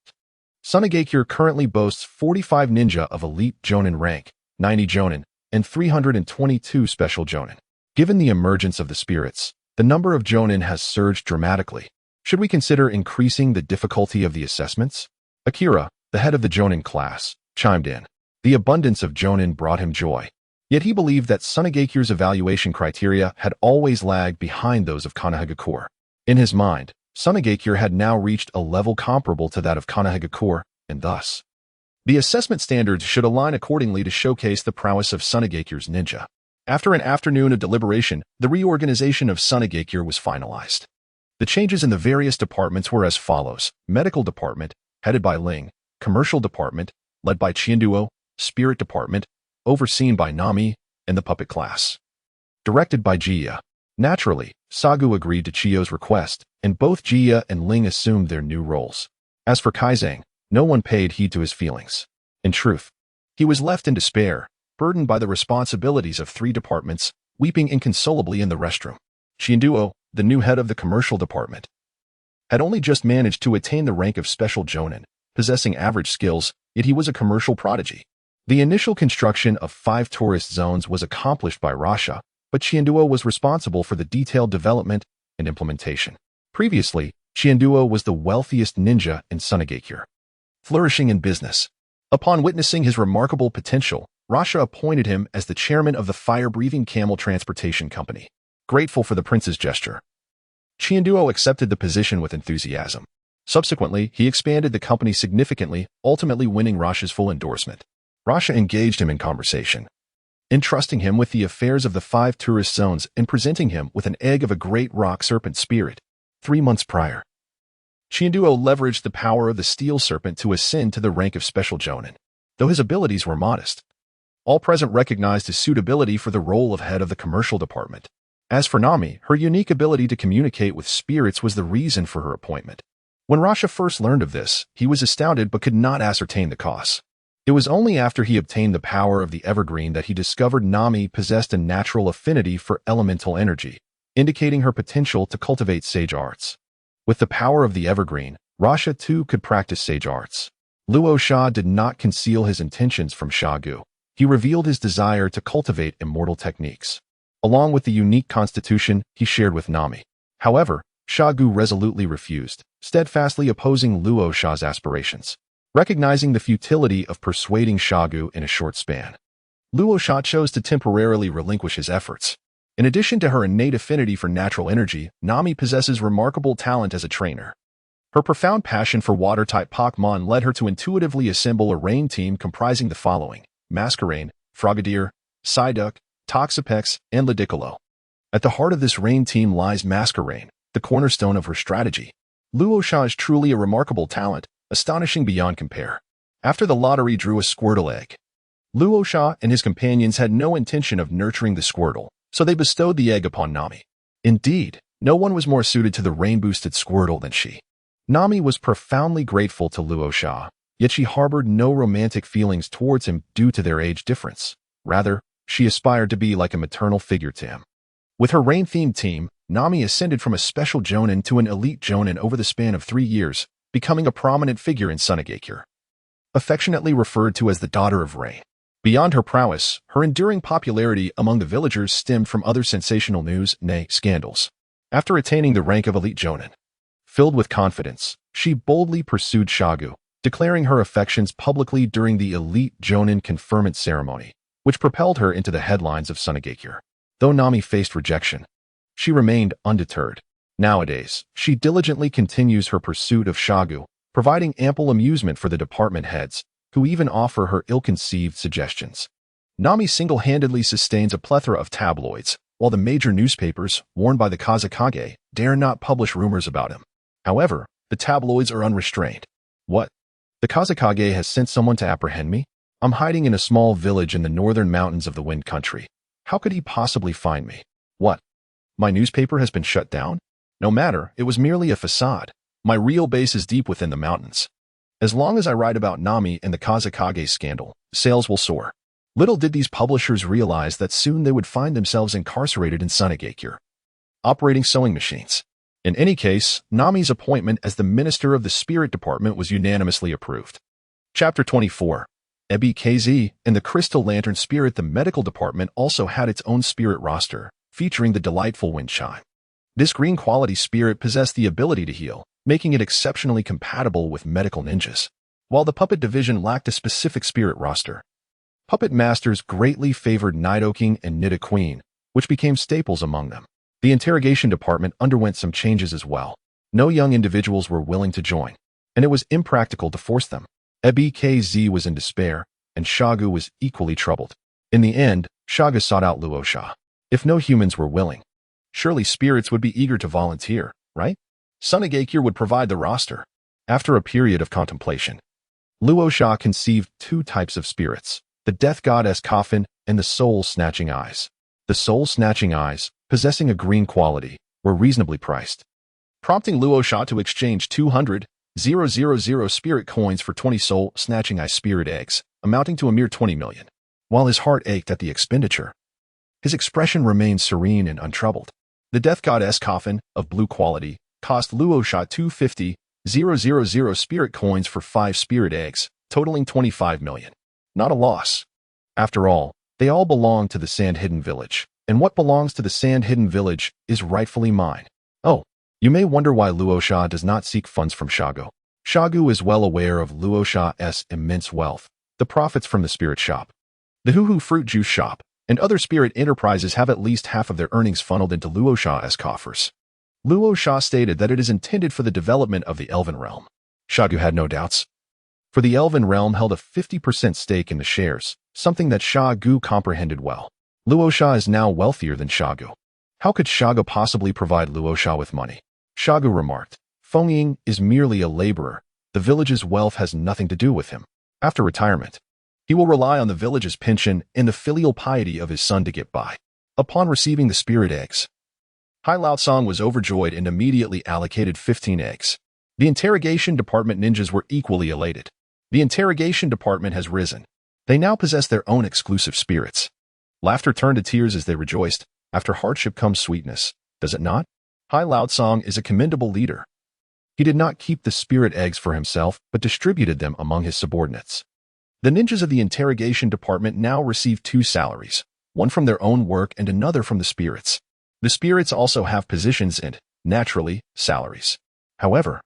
A: Sunagakure currently boasts 45 ninja of elite jonin rank, 90 jonin, and 322 special jonin. Given the emergence of the spirits, the number of jonin has surged dramatically. Should we consider increasing the difficulty of the assessments? Akira, the head of the jonin class, chimed in. The abundance of jonin brought him joy. Yet he believed that Sunagakure's evaluation criteria had always lagged behind those of Konohagakure. In his mind, Sunagakure had now reached a level comparable to that of Konohagakure, and thus, the assessment standards should align accordingly to showcase the prowess of Sunagakure's ninja. After an afternoon of deliberation, the reorganization of Sunagakure was finalized. The changes in the various departments were as follows: Medical Department, headed by Ling; Commercial Department, led by Xiangling; Spirit Department, overseen by Nami; and the Puppet Class, directed by Jia. Naturally, Sagu agreed to Chio's request, and both Jia and Ling assumed their new roles. As for Kaizang, no one paid heed to his feelings. In truth, he was left in despair, burdened by the responsibilities of 3 departments, weeping inconsolably in the restroom. Xiangling, the new head of the Commercial Department, had only just managed to attain the rank of Special Jonin, possessing average skills, yet he was a commercial prodigy. The initial construction of 5 tourist zones was accomplished by Rasha, but Xiangling was responsible for the detailed development and implementation. Previously, Xiangling was the wealthiest ninja in Sunagakure, flourishing in business. Upon witnessing his remarkable potential, Rasha appointed him as the chairman of the fire-breathing camel transportation company. Grateful for the prince's gesture, Xiangling accepted the position with enthusiasm. Subsequently, he expanded the company significantly, ultimately winning Rasha's full endorsement. Rasha engaged him in conversation, entrusting him with the affairs of the 5 tourist zones and presenting him with an egg of a great rock serpent spirit. 3 months prior, Xiangling leveraged the power of the steel serpent to ascend to the rank of Special Jonin. Though his abilities were modest, all present recognized his suitability for the role of head of the Commercial Department. As for Nami, her unique ability to communicate with spirits was the reason for her appointment. When Rasha first learned of this, he was astounded but could not ascertain the cause. It was only after he obtained the power of the evergreen that he discovered Nami possessed a natural affinity for elemental energy, indicating her potential to cultivate sage arts. With the power of the evergreen, Rasha too could practice sage arts. Luo Sha did not conceal his intentions from Shagu. He revealed his desire to cultivate immortal techniques, along with the unique constitution he shared with Nami. However, Shagu resolutely refused, steadfastly opposing Luo Sha's aspirations. Recognizing the futility of persuading Shagu in a short span, Luo Sha chose to temporarily relinquish his efforts. In addition to her innate affinity for natural energy, Nami possesses remarkable talent as a trainer. Her profound passion for water-type Pokémon led her to intuitively assemble a rain team comprising the following: Masquerain, Frogadier, Psyduck, Toxapex, and Logistical. At the heart of this rain team lies Masquerain, the cornerstone of her strategy. Luo Sha is truly a remarkable talent, astonishing beyond compare. After the lottery drew a Squirtle egg, Luo Sha and his companions had no intention of nurturing the Squirtle, so they bestowed the egg upon Nami. Indeed, no one was more suited to the rain-boosted Squirtle than she. Nami was profoundly grateful to Luo Sha, yet she harbored no romantic feelings towards him due to their age difference. Rather, she aspired to be like a maternal figure to him. With her rain-themed team, Nami ascended from a special Jonin to an elite Jonin over the span of 3 years, becoming a prominent figure in Sunagakure. Affectionately referred to as the Daughter of Rain. Beyond her prowess, her enduring popularity among the villagers stemmed from other sensational news, nay, scandals. After attaining the rank of elite Jonin, filled with confidence, she boldly pursued Shagu, declaring her affections publicly during the elite Jonin conferment ceremony, which propelled her into the headlines of Sunagakure. Though Nami faced rejection, she remained undeterred. Nowadays, she diligently continues her pursuit of Shagu, providing ample amusement for the department heads, who even offer her ill-conceived suggestions. Nami single-handedly sustains a plethora of tabloids, while the major newspapers, warned by the Kazekage, dare not publish rumors about him. However, the tabloids are unrestrained. What? The Kazekage has sent someone to apprehend me? I'm hiding in a small village in the northern mountains of the Wind Country. How could he possibly find me? What? My newspaper has been shut down? No matter, it was merely a facade. My real base is deep within the mountains. As long as I write about Nami and the Kazekage scandal, sales will soar. Little did these publishers realize that soon they would find themselves incarcerated in Sunagakure, operating sewing machines. In any case, Nami's appointment as the Minister of the Spirit Department was unanimously approved. Chapter 24. KZ and the Crystal Lantern Spirit. The medical department also had its own spirit roster, featuring the delightful wind chime. This green quality spirit possessed the ability to heal, making it exceptionally compatible with medical ninjas. While the puppet division lacked a specific spirit roster, puppet masters greatly favored Nidoking and Nidoqueen, which became staples among them. The interrogation department underwent some changes as well. No young individuals were willing to join, and it was impractical to force them. KZ was in despair, and Shagu was equally troubled. In the end, Shagu sought out Luo Sha. If no humans were willing, surely spirits would be eager to volunteer, right? Sunagakure would provide the roster. After a period of contemplation, Luo Sha conceived 2 types of spirits, the Death Goddess Coffin and the Soul-Snatching Eyes. The Soul-Snatching Eyes, possessing a green quality, were reasonably priced, prompting Luo Sha to exchange 200,000 spirit coins for 20 Soul-Snatching Eye spirit eggs, amounting to a mere 20 million. While his heart ached at the expenditure, his expression remained serene and untroubled. The Death Goddess Coffin, of blue quality, cost Luo Sha 250,000 spirit coins for 5 spirit eggs, totaling 25 million. Not a loss. After all, they all belong to the Sand-Hidden Village, and what belongs to the Sand-Hidden Village is rightfully mine. Oh, you may wonder why Luo Sha does not seek funds from Shagu. Shagu is well aware of Luo Sha's immense wealth, the profits from the spirit shop, the Hoo fruit juice shop, and other spirit enterprises have at least half of their earnings funneled into Luo Sha's coffers. Luo Sha stated that it is intended for the development of the Elven Realm. Shagu had no doubts, for the Elven Realm held a 50% stake in the shares, something that Shagu comprehended well. Luo Sha is now wealthier than Shagu. How could Shagu possibly provide Luo Sha with money? Shagu remarked, Feng is merely a laborer. The village's wealth has nothing to do with him. After retirement, he will rely on the village's pension and the filial piety of his son to get by. Upon receiving the spirit eggs, Laotsong was overjoyed and immediately allocated 15 eggs. The interrogation department ninjas were equally elated. The interrogation department has risen. They now possess their own exclusive spirits. Laughter turned to tears as they rejoiced. After hardship comes sweetness, does it not? Laotsong is a commendable leader. He did not keep the spirit eggs for himself, but distributed them among his subordinates. The ninjas of the interrogation department now receive 2 salaries, one from their own work and another from the spirits. The spirits also have positions and, naturally, salaries. However,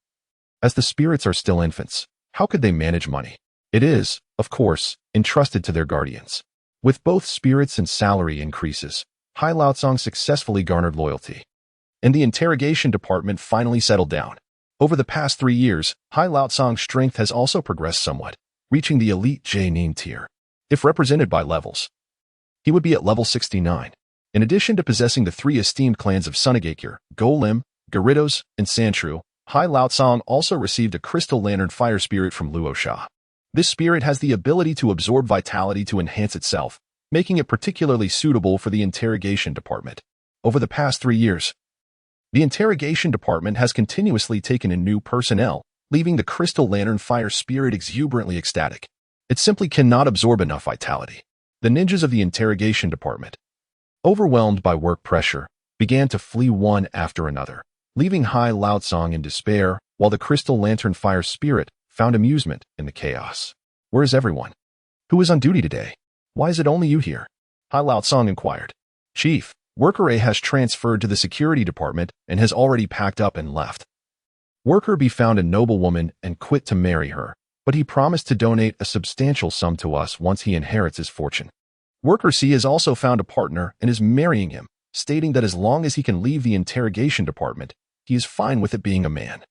A: as the spirits are still infants, how could they manage money? It is, of course, entrusted to their guardians. With both spirits and salary increases, Laotsong successfully garnered loyalty, and the interrogation department finally settled down. Over the past 3 years, Hidan strength has also progressed somewhat, reaching the elite J9 tier. If represented by levels, he would be at level 69. In addition to possessing the 3 esteemed clans of Sunagakure, Golem, Gyarados, and Sandshrew, Hidan also received a Crystal Lantern Fire Spirit from Luo Sha. This spirit has the ability to absorb vitality to enhance itself, making it particularly suitable for the interrogation department. Over the past 3 years, the interrogation department has continuously taken in new personnel, leaving the Crystal Lantern Fire Spirit exuberantly ecstatic. It simply cannot absorb enough vitality. The ninjas of the interrogation department, overwhelmed by work pressure, began to flee one after another, leaving Hidan in despair, while the Crystal Lantern Fire Spirit found amusement in the chaos. Where is everyone? Who is on duty today? Why is it only you here? Hidan inquired. Chief, Worker A has transferred to the security department and has already packed up and left. Worker B found a noblewoman and quit to marry her, but he promised to donate a substantial sum to us once he inherits his fortune. Worker C has also found a partner and is marrying him, stating that as long as he can leave the interrogation department, he is fine with it being a man.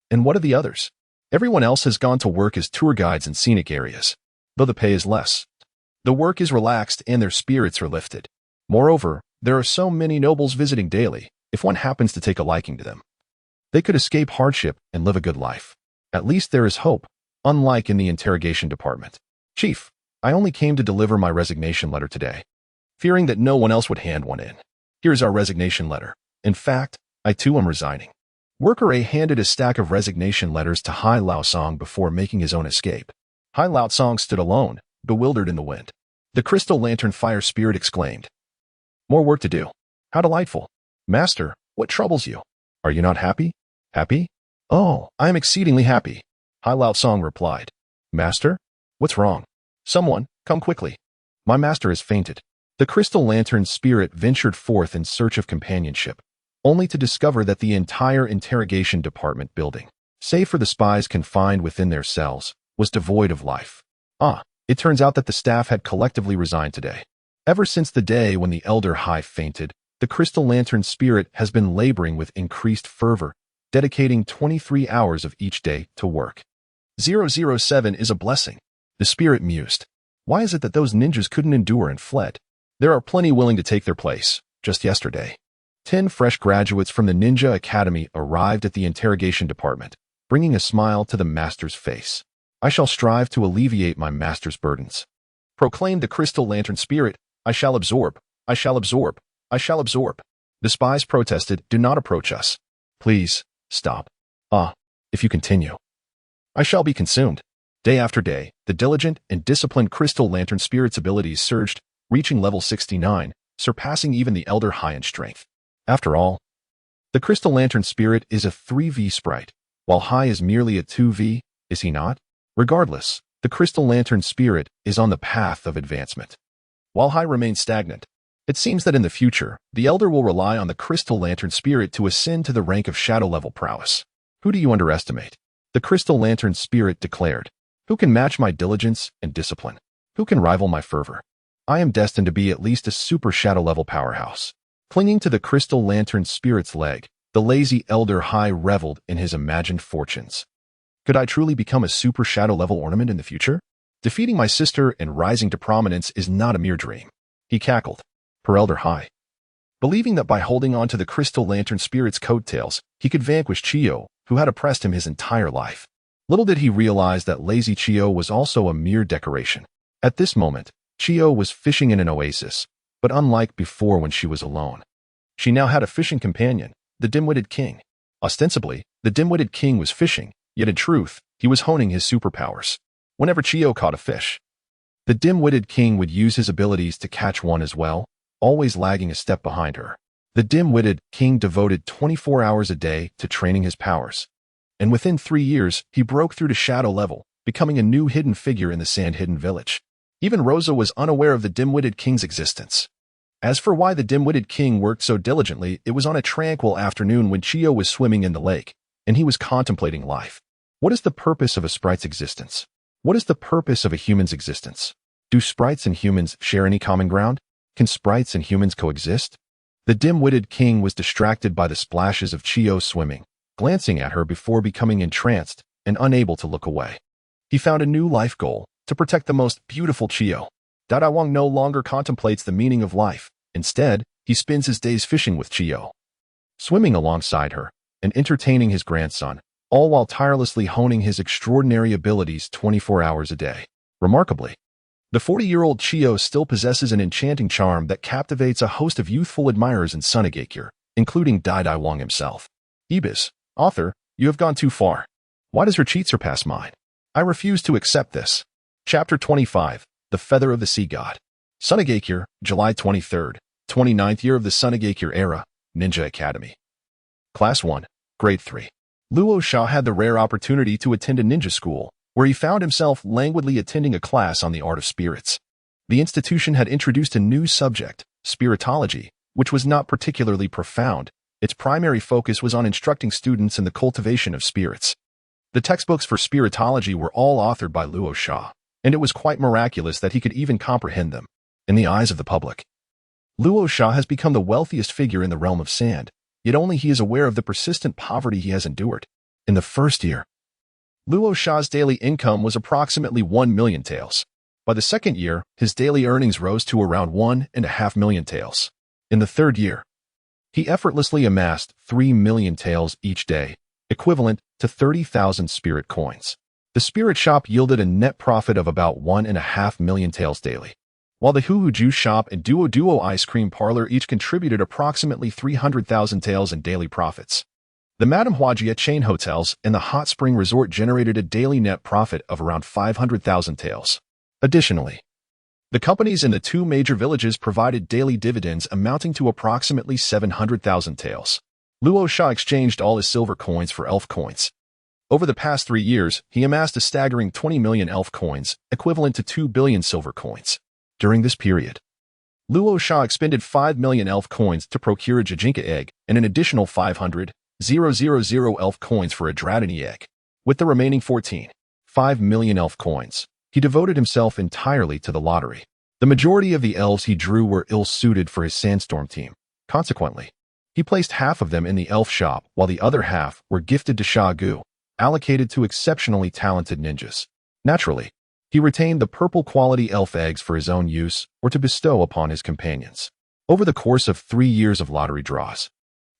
A: And what of the others? Everyone else has gone to work as tour guides in scenic areas, though the pay is less. The work is relaxed and their spirits are lifted. Moreover, there are so many nobles visiting daily, if one happens to take a liking to them, they could escape hardship and live a good life. At least there is hope, unlike in the interrogation department. Chief, I only came to deliver my resignation letter today, fearing that no one else would hand one in. Here's our resignation letter. In fact, I too am resigning. Worker A handed a stack of resignation letters to Hidan before making his own escape. Hidan stood alone, bewildered in the wind. The Crystal Lantern Fire Spirit exclaimed, "More work to do. How delightful. Master, what troubles you? Are you not happy? Happy? Oh, I am exceedingly happy." Hidan replied. "Master? What's wrong? Someone, come quickly. My master has fainted." The Crystal Lantern Spirit ventured forth in search of companionship, only to discover that the entire interrogation department building, save for the spies confined within their cells, was devoid of life. It turns out that the staff had collectively resigned today. Ever since the day when the Elder High fainted, the Crystal Lantern Spirit has been laboring with increased fervor, dedicating 23 hours of each day to work. 007 is a blessing, the spirit mused. Why is it that those ninjas couldn't endure and fled? There are plenty willing to take their place. Just yesterday, 10 fresh graduates from the Ninja Academy arrived at the interrogation department, bringing a smile to the master's face. "I shall strive to alleviate my master's burdens," proclaimed the Crystal Lantern Spirit. "I shall absorb. I shall absorb. I shall absorb." The spies protested, "Do not approach us. Please, stop. If you continue, I shall be consumed." Day after day, the diligent and disciplined Crystal Lantern Spirit's abilities surged, reaching level 69, surpassing even the Elder High in strength. After all, the Crystal Lantern Spirit is a 3V sprite, while High is merely a 2V, is he not? Regardless, the Crystal Lantern Spirit is on the path of advancement, while High remains stagnant. It seems that in the future, the Elder will rely on the Crystal Lantern Spirit to ascend to the rank of shadow-level prowess. "Who do you underestimate?" the Crystal Lantern Spirit declared. "Who can match my diligence and discipline? Who can rival my fervor? I am destined to be at least a super shadow-level powerhouse." Clinging to the Crystal Lantern Spirit's leg, the lazy Elder High reveled in his imagined fortunes. Could I truly become a super shadow-level ornament in the future? Defeating my sister and rising to prominence is not a mere dream. He cackled. Per Elder High, believing that by holding on to the Crystal Lantern Spirit's coattails, he could vanquish Chio, who had oppressed him his entire life. Little did he realize that lazy Chio was also a mere decoration. At this moment, Chio was fishing in an oasis, but unlike before when she was alone, she now had a fishing companion, the dim-witted king. Ostensibly, the dim-witted king was fishing, yet in truth, he was honing his superpowers. Whenever Chio caught a fish, the dim-witted king would use his abilities to catch one as well, always lagging a step behind her. The dim-witted king devoted 24 hours a day to training his powers, and within 3 years, he broke through to shadow level, becoming a new hidden figure in the Sand-Hidden Village. Even Rosa was unaware of the dim-witted king's existence. As for why the dim-witted king worked so diligently, it was on a tranquil afternoon when Chio was swimming in the lake, and he was contemplating life. What is the purpose of a sprite's existence? What is the purpose of a human's existence? Do sprites and humans share any common ground? Can sprites and humans coexist? The dim-witted king was distracted by the splashes of Chio swimming, glancing at her before becoming entranced and unable to look away. He found a new life goal, to protect the most beautiful Chiyo. Daiwang no longer contemplates the meaning of life. Instead, he spends his days fishing with Chiyo, swimming alongside her, and entertaining his grandson, all while tirelessly honing his extraordinary abilities 24 hours a day. Remarkably, the 40-year-old Chiyo still possesses an enchanting charm that captivates a host of youthful admirers in Sunagakure, including Daiwang himself. Ibis, author, you have gone too far. Why does her cheat surpass mine? I refuse to accept this. Chapter 25, The Feather of the Sea God. Sunagakure, July 23rd, 29th year of the Sunagakure era, Ninja Academy. Class 1, Grade 3. Luo Sha had the rare opportunity to attend a ninja school, where he found himself languidly attending a class on the art of spirits. The institution had introduced a new subject, spiritology, which was not particularly profound. Its primary focus was on instructing students in the cultivation of spirits. The textbooks for spiritology were all authored by Luo Sha, and it was quite miraculous that he could even comprehend them. In the eyes of the public, Luo Sha has become the wealthiest figure in the realm of sand, yet only he is aware of the persistent poverty he has endured. In the first year, Luo Sha's daily income was approximately 1 million taels. By the second year, his daily earnings rose to around 1.5 million taels. In the third year, he effortlessly amassed 3 million taels each day, equivalent to 30,000 spirit coins. The spirit shop yielded a net profit of about 1.5 million taels daily, while the Huhu Juice shop and Duo ice cream parlor each contributed approximately 300,000 taels in daily profits. The Madame Huajia chain hotels and the hot spring resort generated a daily net profit of around 500,000 taels. Additionally, the companies in the two major villages provided daily dividends amounting to approximately 700,000 taels. Luo Sha exchanged all his silver coins for elf coins. Over the past 3 years, he amassed a staggering 20 million elf coins, equivalent to 2 billion silver coins. During this period, Luo Sha expended 5 million elf coins to procure a Jijinka egg and an additional 500,000 elf coins for a Dratini egg. With the remaining 5 million elf coins, he devoted himself entirely to the lottery. The majority of the elves he drew were ill-suited for his sandstorm team. Consequently, he placed half of them in the elf shop while the other half were gifted to Sha Gu, allocated to exceptionally talented ninjas. Naturally, he retained the purple quality elf eggs for his own use or to bestow upon his companions. Over the course of 3 years of lottery draws,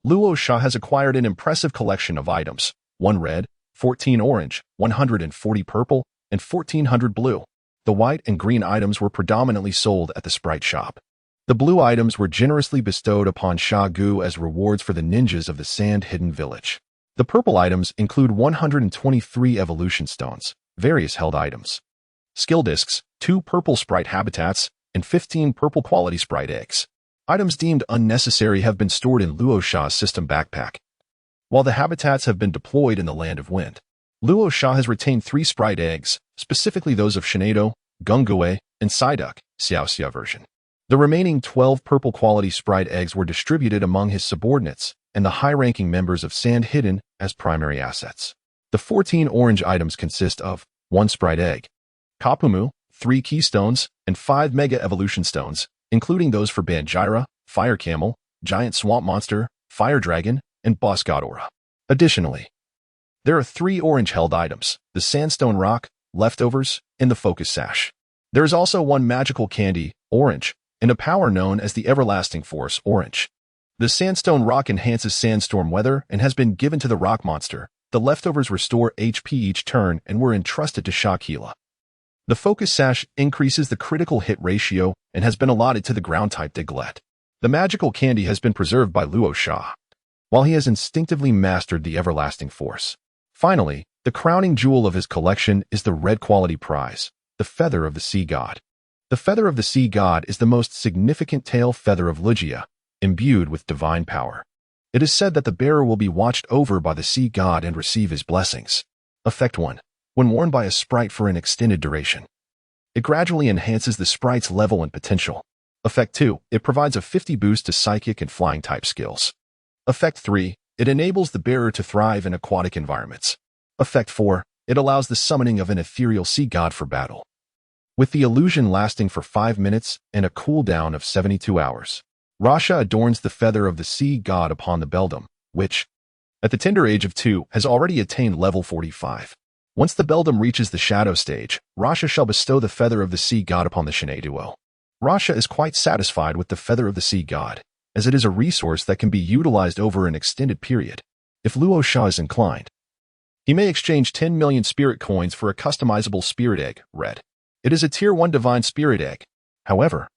A: Luo Sha has acquired an impressive collection of items: 1 red, 14 orange, 140 purple, and 1,400 blue. The white and green items were predominantly sold at the sprite shop. The blue items were generously bestowed upon Sha Gu as rewards for the ninjas of the Sand Hidden Village. The purple items include 123 evolution stones, various held items, skill discs, 2 purple sprite habitats, and 15 purple quality sprite eggs. Items deemed unnecessary have been stored in Luo Sha's system backpack, while the habitats have been deployed in the Land of Wind. Luo Sha has retained 3 sprite eggs, specifically those of Shinado, Gungue, and Psyduck, Xiaoxia version. The remaining 12 purple quality sprite eggs were distributed among his subordinates and the high-ranking members of Sand Hidden as primary assets. The 14 orange items consist of 1 sprite egg, Kapumu, 3 keystones, and 5 mega evolution stones, including those for Banjira, Fire Camel, Giant Swamp Monster, Fire Dragon, and Boss God Aura. Additionally, there are 3 orange held items: the Sandstone Rock, Leftovers, and the Focus Sash. There is also 1 magical candy, Orange, and a power known as the Everlasting Force, Orange. The Sandstone Rock enhances sandstorm weather and has been given to the Rock Monster. The Leftovers restore HP each turn and were entrusted to Shakila. The Focus Sash increases the critical hit ratio and has been allotted to the ground-type Diglett. The magical candy has been preserved by Luo Sha, while he has instinctively mastered the Everlasting Force. Finally, the crowning jewel of his collection is the red quality prize, the Feather of the Sea God. The Feather of the Sea God is the most significant tail feather of Lugia, imbued with divine power. It is said that the bearer will be watched over by the Sea God and receive his blessings. Effect 1. When worn by a sprite for an extended duration, it gradually enhances the sprite's level and potential. Effect 2. It provides a 50 boost to psychic and flying type skills. Effect 3. It enables the bearer to thrive in aquatic environments. Effect 4. It allows the summoning of an ethereal sea god for battle, with the illusion lasting for 5 minutes and a cooldown of 72 hours. Rasha adorns the feather of the sea god upon the beldam, which, at the tender age of 2, has already attained level 45. Once the beldam reaches the shadow stage, Rasha shall bestow the feather of the sea god upon the Shinai duo. Rasha is quite satisfied with the feather of the sea god, as it is a resource that can be utilized over an extended period. If Luo Sha is inclined, he may exchange 10 million spirit coins for a customizable spirit egg, red. It is a tier 1 divine spirit egg. However,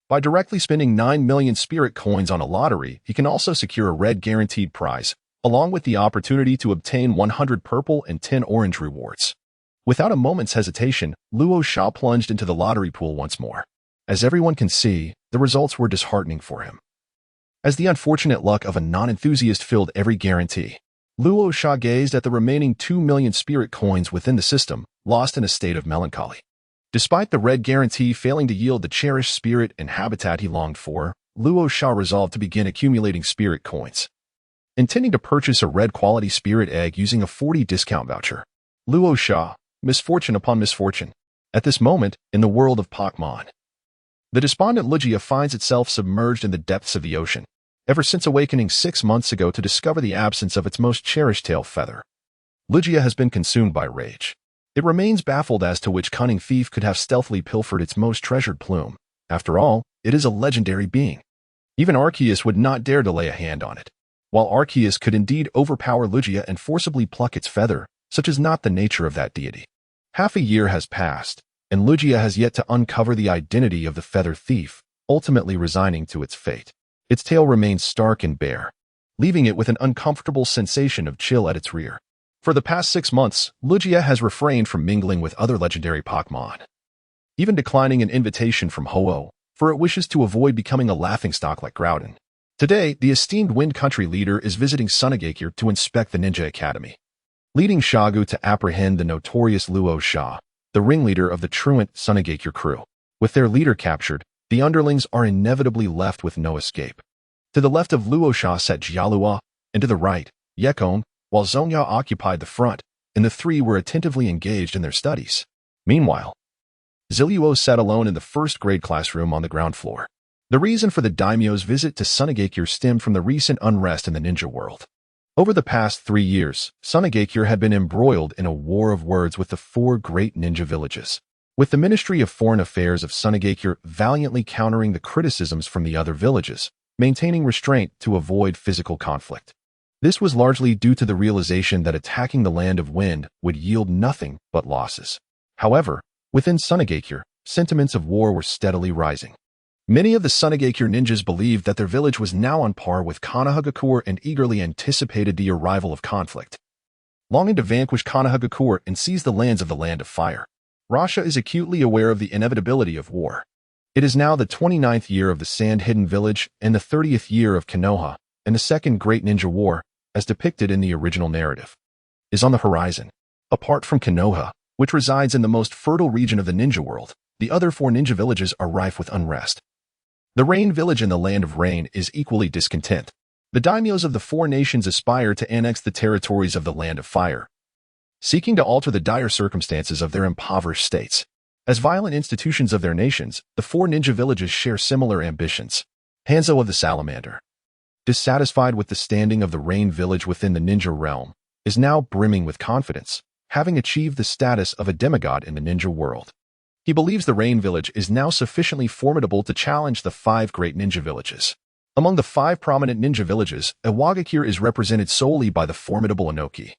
A: by directly spending 9 million spirit coins on a lottery, he can also secure a red guaranteed prize, along with the opportunity to obtain 100 purple and 10 orange rewards. Without a moment's hesitation, Luo Sha plunged into the lottery pool once more. As everyone can see, the results were disheartening for him. As the unfortunate luck of a non-enthusiast filled every guarantee, Luo Sha gazed at the remaining 2 million spirit coins within the system, lost in a state of melancholy. Despite the red guarantee failing to yield the cherished spirit and habitat he longed for, Luo Sha resolved to begin accumulating spirit coins. Intending to purchase a red quality spirit egg using a 40 discount voucher, Luo Sha, misfortune upon misfortune. At this moment, in the world of Pokémon, the despondent Lugia finds itself submerged in the depths of the ocean, ever since awakening 6 months ago to discover the absence of its most cherished tail feather. Lugia has been consumed by rage. It remains baffled as to which cunning thief could have stealthily pilfered its most treasured plume. After all, it is a legendary being. Even Arceus would not dare to lay a hand on it. While Arceus could indeed overpower Lugia and forcibly pluck its feather, such is not the nature of that deity. Half a year has passed, and Lugia has yet to uncover the identity of the feather thief, ultimately resigning to its fate. Its tail remains stark and bare, leaving it with an uncomfortable sensation of chill at its rear. For the past 6 months, Lugia has refrained from mingling with other legendary Pokémon, even declining an invitation from Ho-Oh, for it wishes to avoid becoming a laughingstock like Groudon. Today, the esteemed Wind Country leader is visiting Sunagakure to inspect the Ninja Academy, leading Shagu to apprehend the notorious Luo Sha, the ringleader of the truant Sunagakure crew. With their leader captured, the underlings are inevitably left with no escape. To the left of Luo Sha sat Jialuoluo, and to the right, Yecang, while Zonya occupied the front, and the three were attentively engaged in their studies. Meanwhile, Jialuoluo sat alone in the first-grade classroom on the ground floor. The reason for the daimyo's visit to Sunagakure stemmed from the recent unrest in the ninja world. Over the past 3 years, Sunagakure had been embroiled in a war of words with the 4 great ninja villages, with the Ministry of Foreign Affairs of Sunagakure valiantly countering the criticisms from the other villages, maintaining restraint to avoid physical conflict. This was largely due to the realization that attacking the Land of Wind would yield nothing but losses. However, within Sunagakure, sentiments of war were steadily rising. Many of the Sunagakure ninjas believed that their village was now on par with Konohagakure and eagerly anticipated the arrival of conflict, longing to vanquish Konohagakure and seize the lands of the Land of Fire. Rasha is acutely aware of the inevitability of war. It is now the 29th year of the Sand-Hidden Village and the 30th year of Konoha, and the Second Great Ninja War, as depicted in the original narrative, is on the horizon. Apart from Konoha, which resides in the most fertile region of the ninja world, the other 4 ninja villages are rife with unrest. The Rain Village in the Land of Rain is equally discontent. The daimyos of the 4 nations aspire to annex the territories of the Land of Fire, seeking to alter the dire circumstances of their impoverished states. As violent institutions of their nations, the 4 ninja villages share similar ambitions. Hanzo of the Salamander, dissatisfied with the standing of the Rain Village within the ninja realm, is now brimming with confidence, having achieved the status of a demigod in the ninja world. He believes the Rain Village is now sufficiently formidable to challenge the 5 great ninja villages. Among the 5 prominent ninja villages, Iwagakure is represented solely by the formidable Inoki.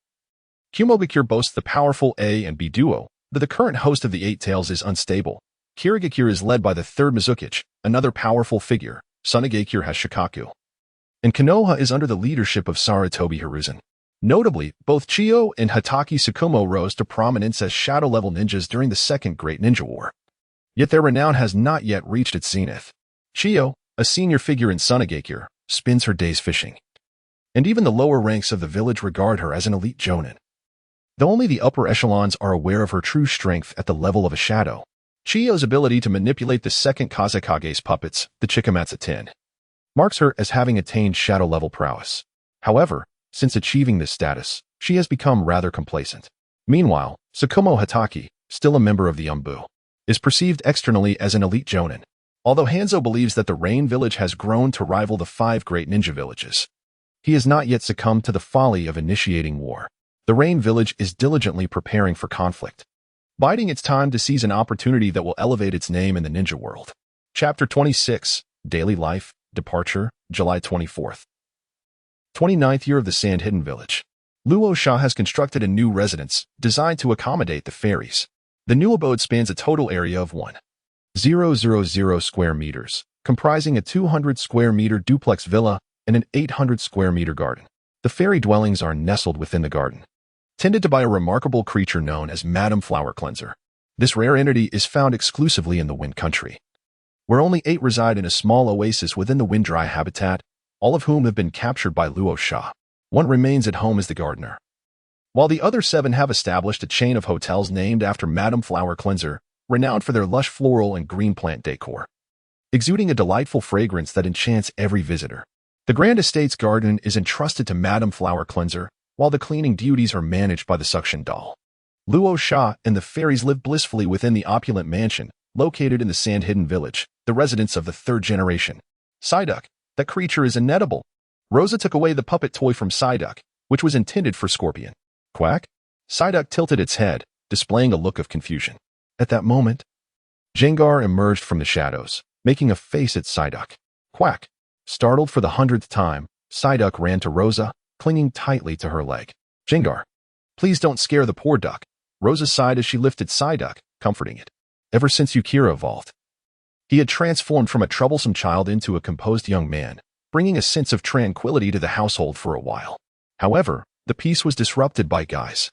A: Kumogakure boasts the powerful A and B duo, though the current host of the 8 Tails is unstable. Kirigakure is led by the 3rd Mizukage, another powerful figure. Sunagakure has Shikaku, and Konoha is under the leadership of Sarutobi Hiruzen. Notably, both Chiyo and Hatake Tsukumo rose to prominence as shadow-level ninjas during the Second Great Ninja War. Yet their renown has not yet reached its zenith. Chiyo, a senior figure in Sunagakure, spends her days fishing, and even the lower ranks of the village regard her as an elite jonin. Though only the upper echelons are aware of her true strength at the level of a shadow, Chiyo's ability to manipulate the Second Kazekage's puppets, the Chikamatsu 10, marks her as having attained shadow-level prowess. However, since achieving this status, she has become rather complacent. Meanwhile, Tsukumo Hatake, still a member of the Umbu, is perceived externally as an elite jonin. Although Hanzo believes that the Rain Village has grown to rival the 5 great ninja villages, He has not yet succumbed to the folly of initiating war. The Rain Village is diligently preparing for conflict, biding its time to seize an opportunity that will elevate its name in the ninja world. Chapter 26, Daily Life, Departure, July 24th. 29th year of the Sand Hidden Village. Luo Sha has constructed a new residence designed to accommodate the fairies. The new abode spans a total area of 1,000 square meters, comprising a 200 square meter duplex villa and an 800 square meter garden. The fairy dwellings are nestled within the garden, tended to by a remarkable creature known as Madam Flower Cleanser. This rare entity is found exclusively in the Wind Country, where only 8 reside in a small oasis within the wind-dry habitat, all of whom have been captured by Luo Sha. 1 remains at home as the gardener, while the other 7 have established a chain of hotels named after Madam Flower Cleanser, renowned for their lush floral and green plant decor, exuding a delightful fragrance that enchants every visitor. The Grand Estate's garden is entrusted to Madam Flower Cleanser, while the cleaning duties are managed by the suction doll. Luo Sha and the fairies live blissfully within the opulent mansion, located in the Sand Hidden Village, the residence of the 3rd generation. Psyduck, that creature is inedible. Rosa took away the puppet toy from Psyduck, which was intended for Scorpion. Quack? Psyduck tilted its head, displaying a look of confusion. At that moment, Jengar emerged from the shadows, making a face at Psyduck. Quack! Startled for the 100th time, Psyduck ran to Rosa, clinging tightly to her leg. Jengar, please don't scare the poor duck. Rosa sighed as she lifted Psyduck, comforting it. Ever since Yukira evolved, he had transformed from a troublesome child into a composed young man, bringing a sense of tranquility to the household for a while. However, the peace was disrupted by Guys.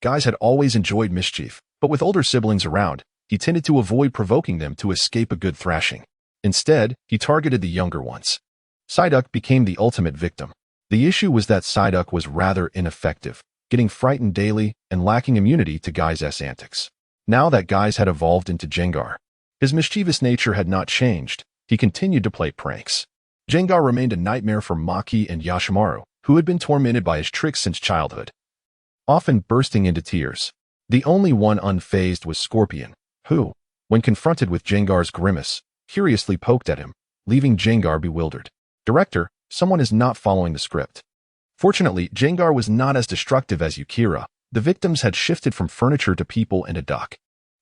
A: Guys had always enjoyed mischief, but with older siblings around, he tended to avoid provoking them to escape a good thrashing. Instead, he targeted the younger ones. Psyduck became the ultimate victim. The issue was that Psyduck was rather ineffective, getting frightened daily and lacking immunity to Guys' antics. Now that Guys had evolved into Jengar, his mischievous nature had not changed. He continued to play pranks. Jengar remained a nightmare for Maki and Yashimaru, who had been tormented by his tricks since childhood, often bursting into tears. The only one unfazed was Scorpion, who, when confronted with Jengar's grimace, curiously poked at him, leaving Jengar bewildered. Director, someone is not following the script. Fortunately, Jengar was not as destructive as Yukira. The victims had shifted from furniture to people and a duck.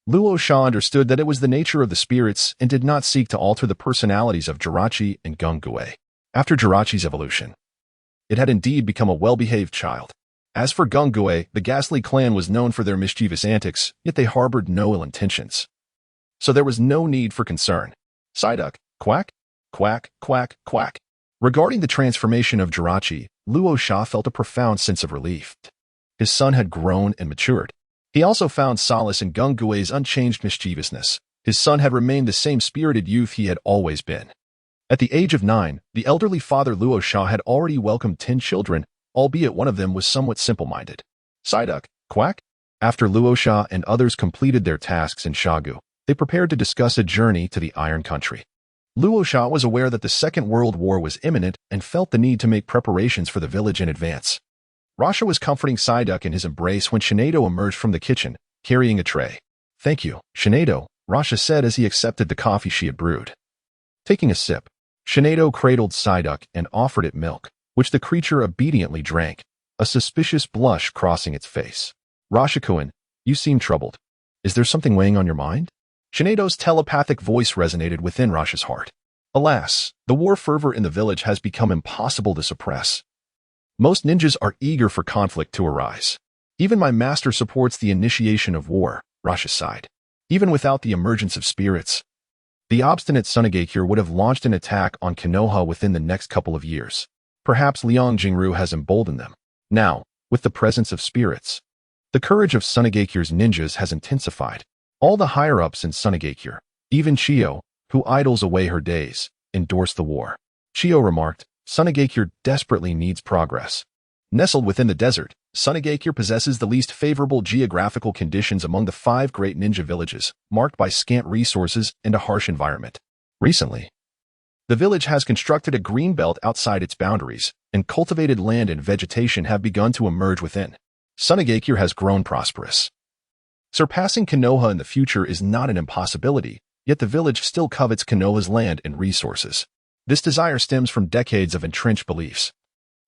A: Luo Sha understood that it was the nature of the spirits and did not seek to alter the personalities of Jirachi and Gungue. After Jirachi's evolution, it had indeed become a well-behaved child. As for Gungue, the ghastly clan was known for their mischievous antics, yet they harbored no ill intentions. So there was no need for concern. Psyduck, quack, quack, quack, quack. Regarding the transformation of Jirachi, Luo Sha felt a profound sense of relief. His son had grown and matured. He also found solace in Gungue's unchanged mischievousness. His son had remained the same spirited youth he had always been. At the age of 9, the elderly father Luo Sha had already welcomed 10 children, albeit one of them was somewhat simple-minded. Psyduck, quack? After Luo Sha and others completed their tasks in Shagu, they prepared to discuss a journey to the Iron Country. Luo Sha was aware that the Second World War was imminent and felt the need to make preparations for the village in advance. Rasha was comforting Psyduck in his embrace when Shinado emerged from the kitchen, carrying a tray. Thank you, Shinado, Rasha said as he accepted the coffee she had brewed. Taking a sip, Shinado cradled Psyduck and offered it milk, which the creature obediently drank, a suspicious blush crossing its face. Rasha-kun, you seem troubled. Is there something weighing on your mind? Shinado's telepathic voice resonated within Rasha's heart. Alas, the war fervor in the village has become impossible to suppress. Most ninjas are eager for conflict to arise. Even my master supports the initiation of war, Rasha sighed. Even without the emergence of spirits, the obstinate Sunagakure would have launched an attack on Konoha within the next couple of years. Perhaps Liang Jingru has emboldened them. Now, with the presence of spirits, the courage of Sunagakure's ninjas has intensified. All the higher-ups in Sunagakure, even Chiyo, who idles away her days, endorse the war. Chiyo remarked, Sunagakure desperately needs progress. Nestled within the desert, Sunagakure possesses the least favorable geographical conditions among the 5 great ninja villages, marked by scant resources and a harsh environment. Recently, the village has constructed a green belt outside its boundaries, and cultivated land and vegetation have begun to emerge within. Sunagakure has grown prosperous. Surpassing Konoha in the future is not an impossibility, yet the village still covets Konoha's land and resources. This desire stems from decades of entrenched beliefs.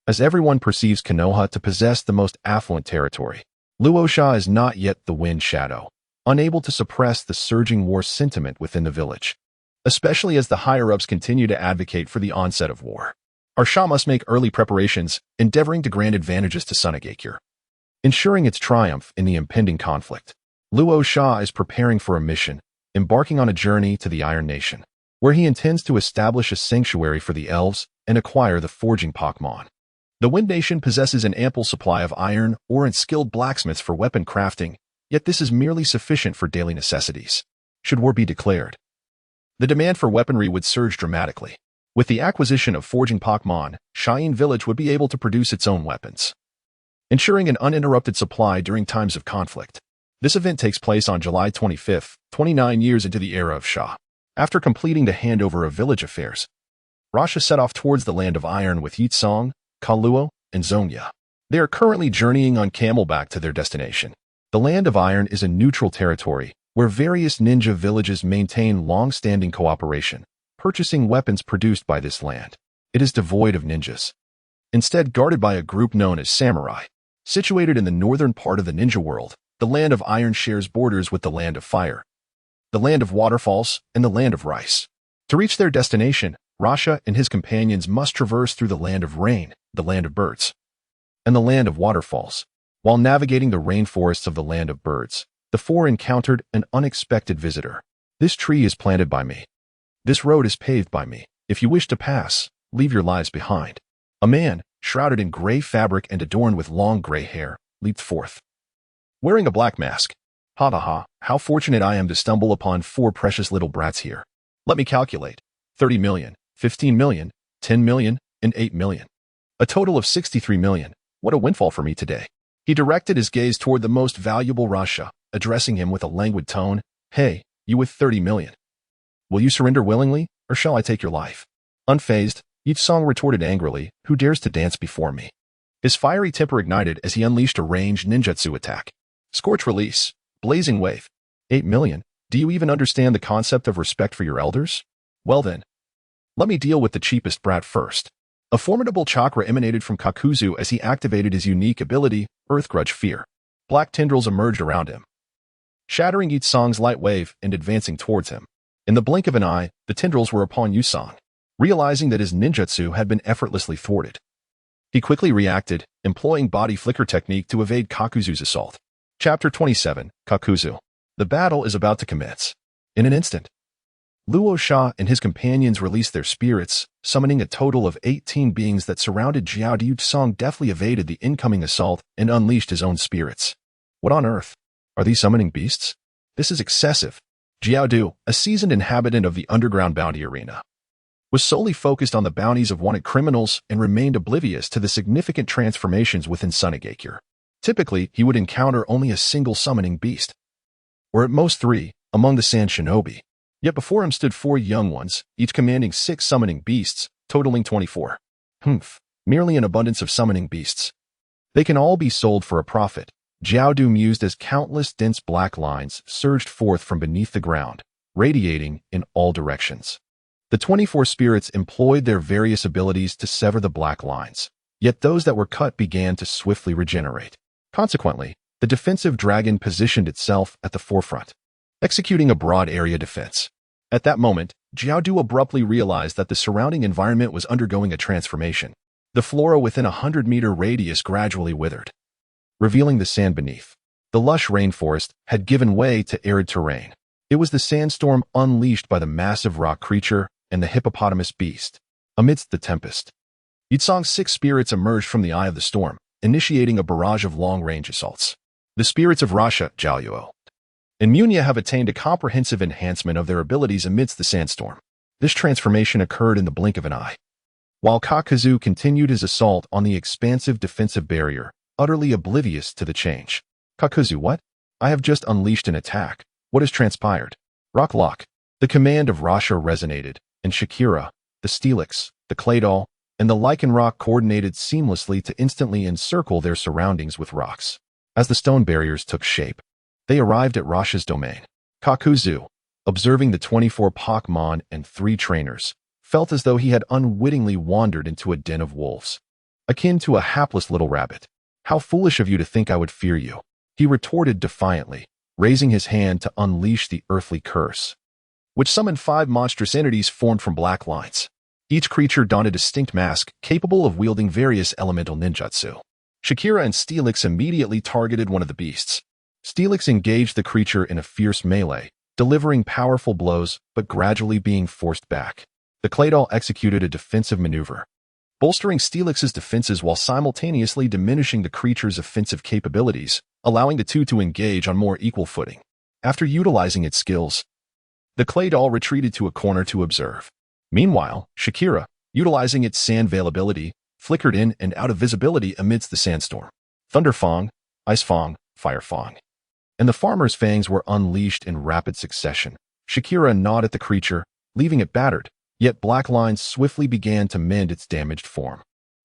A: as everyone perceives Konoha to possess the most affluent territory. Luo Sha is not yet the wind shadow, unable to suppress the surging war sentiment within the village, especially as the higher-ups continue to advocate for the onset of war. Our Sha must make early preparations, endeavoring to grant advantages to Sunagakure, ensuring its triumph in the impending conflict. Luo Sha is preparing for a mission, embarking on a journey to the Iron Nation, where he intends to establish a sanctuary for the elves and acquire the forging Pokémon. The Wind Nation possesses an ample supply of iron ore and skilled blacksmiths for weapon crafting, yet this is merely sufficient for daily necessities. Should war be declared, the demand for weaponry would surge dramatically. With the acquisition of forging Pokémon, Cheyenne Village would be able to produce its own weapons, ensuring an uninterrupted supply during times of conflict. This event takes place on July 25th, 29 years into the era of Sha. After completing the handover of village affairs, Rasha set off towards the Land of Iron with Yecang, Jialuoluo, and Zonya. They are currently journeying on camelback to their destination. The Land of Iron is a neutral territory where various ninja villages maintain long-standing cooperation, purchasing weapons produced by this land. It is devoid of ninjas, instead guarded by a group known as samurai. Situated in the northern part of the ninja world, the Land of Iron shares borders with the Land of Fire, the Land of Waterfalls, and the Land of Rice. To reach their destination, Rasha and his companions must traverse through the Land of Rain, the Land of Birds, and the Land of Waterfalls. While navigating the rainforests of the Land of Birds, the four encountered an unexpected visitor. This tree is planted by me. This road is paved by me. If you wish to pass, leave your lives behind. A man, shrouded in gray fabric and adorned with long gray hair, leaped forth, wearing a black mask. Ha ha ha, how fortunate I am to stumble upon four precious little brats here. Let me calculate. 30 million, 15 million, 10 million, and 8 million. A total of 63 million. What a windfall for me today. He directed his gaze toward the most valuable Rasha, addressing him with a languid tone. Hey, you with 30 million. Will you surrender willingly, or shall I take your life? Unfazed, Yecang retorted angrily, who dares to dance before me? His fiery temper ignited as he unleashed a ranged ninjutsu attack. Scorch Release, Blazing Wave. 8 million. Do you even understand the concept of respect for your elders? Well then, let me deal with the cheapest brat first. A formidable chakra emanated from Kakuzu as he activated his unique ability, Earth Grudge Fear. Black tendrils emerged around him, shattering Yecang's light wave and advancing towards him. In the blink of an eye, the tendrils were upon Yecang. Realizing that his ninjutsu had been effortlessly thwarted, he quickly reacted, employing body flicker technique to evade Kakuzu's assault. Chapter 27, Kakuzu. The battle is about to commence. In an instant, Luo Sha and his companions released their spirits, summoning a total of 18 beings that surrounded Jialuoluo. Yecang deftly evaded the incoming assault and unleashed his own spirits. What on earth? Are these summoning beasts? This is excessive. Jialuoluo, a seasoned inhabitant of the underground bounty arena, was solely focused on the bounties of wanted criminals and remained oblivious to the significant transformations within Sunagakure. Typically, he would encounter only a single summoning beast, or at most 3, among the Sand Shinobi. Yet before him stood 4 young ones, each commanding 6 summoning beasts, totaling 24. Merely an abundance of summoning beasts. They can all be sold for a profit. Jialuoluo mused as countless dense black lines surged forth from beneath the ground, radiating in all directions. The 24 spirits employed their various abilities to sever the black lines, yet those that were cut began to swiftly regenerate. Consequently, the defensive dragon positioned itself at the forefront, executing a broad area defense. At that moment, Jialuoluo abruptly realized that the surrounding environment was undergoing a transformation. The flora within a 100-meter radius gradually withered, revealing the sand beneath. The lush rainforest had given way to arid terrain. It was the sandstorm unleashed by the massive rock creature and the hippopotamus beast. Amidst the tempest, Yecang's 6 spirits emerged from the eye of the storm, initiating a barrage of long-range assaults. The spirits of Rasha, Jialuoluo, and Munya have attained a comprehensive enhancement of their abilities amidst the sandstorm. This transformation occurred in the blink of an eye. While Kakuzu continued his assault on the expansive defensive barrier, utterly oblivious to the change. Kakuzu, what? I have just unleashed an attack. What has transpired? Rock Lock. The command of Rasha resonated, and Shakira, the Steelix, the Claydol, and the Lichen Rock coordinated seamlessly to instantly encircle their surroundings with rocks. As the stone barriers took shape, they arrived at Rasha's domain. Kakuzu, observing the 24 Pokémon and 3 trainers, felt as though he had unwittingly wandered into a den of wolves. akin to a hapless little rabbit. How foolish of you to think I would fear you, he retorted defiantly, raising his hand to unleash the earthly curse, which summoned 5 monstrous entities formed from black lines. Each creature donned a distinct mask capable of wielding various elemental ninjutsu. Shakira and Steelix immediately targeted one of the beasts. Steelix engaged the creature in a fierce melee, delivering powerful blows but gradually being forced back. The Claydol executed a defensive maneuver, bolstering Steelix's defenses while simultaneously diminishing the creature's offensive capabilities, allowing the two to engage on more equal footing. After utilizing its skills, the Claydol retreated to a corner to observe. Meanwhile, Shakira, utilizing its sand veil ability, flickered in and out of visibility amidst the sandstorm. Thunder Fang, Ice Fang, Fire Fang, and the farmer's fangs were unleashed in rapid succession. Shakira gnawed at the creature, leaving it battered, yet black lines swiftly began to mend its damaged form.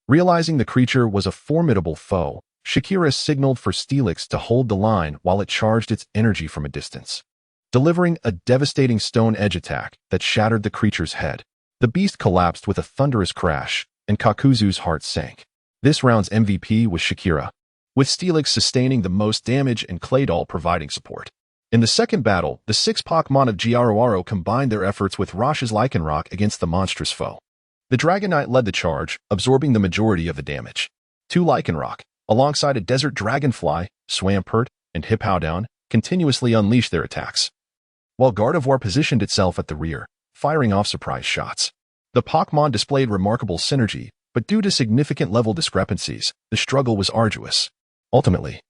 A: Realizing the creature was a formidable foe, Shakira signaled for Steelix to hold the line while it charged its energy from a distance, delivering a devastating stone edge attack that shattered the creature's head. The beast collapsed with a thunderous crash, and Kakuzu's heart sank. This round's MVP was Shakira, with Steelix sustaining the most damage and Claydol providing support. In the second battle, the 6 Pokémon of Jialuoluo combined their efforts with Rasha's Lycanroc against the monstrous foe. The Dragonite led the charge, absorbing the majority of the damage. 2 Lycanroc, alongside a Desert Dragonfly, Swampert, and Hippowdon, continuously unleashed their attacks, while Gardevoir positioned itself at the rear, firing off surprise shots. The Pokémon displayed remarkable synergy, but due to significant level discrepancies, the struggle was arduous. Ultimately,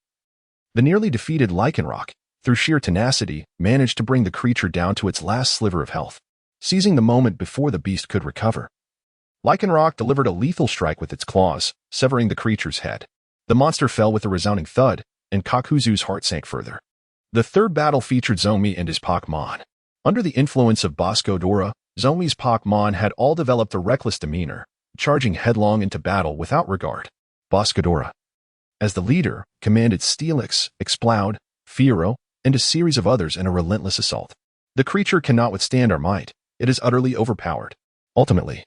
A: the nearly defeated Lycanroc, through sheer tenacity, managed to bring the creature down to its last sliver of health, seizing the moment before the beast could recover. Lycanroc delivered a lethal strike with its claws, severing the creature's head. The monster fell with a resounding thud, and Kakuzu's heart sank further. The third battle featured Zomi and his Pokémon. Under the influence of Bosco-Dora, Zomi's Pokémon had all developed a reckless demeanor, charging headlong into battle without regard. Bosco-Dora, as the leader, commanded Steelix, Exploud, Fiero, and a series of others in a relentless assault. The creature cannot withstand our might. It is utterly overpowered. Ultimately,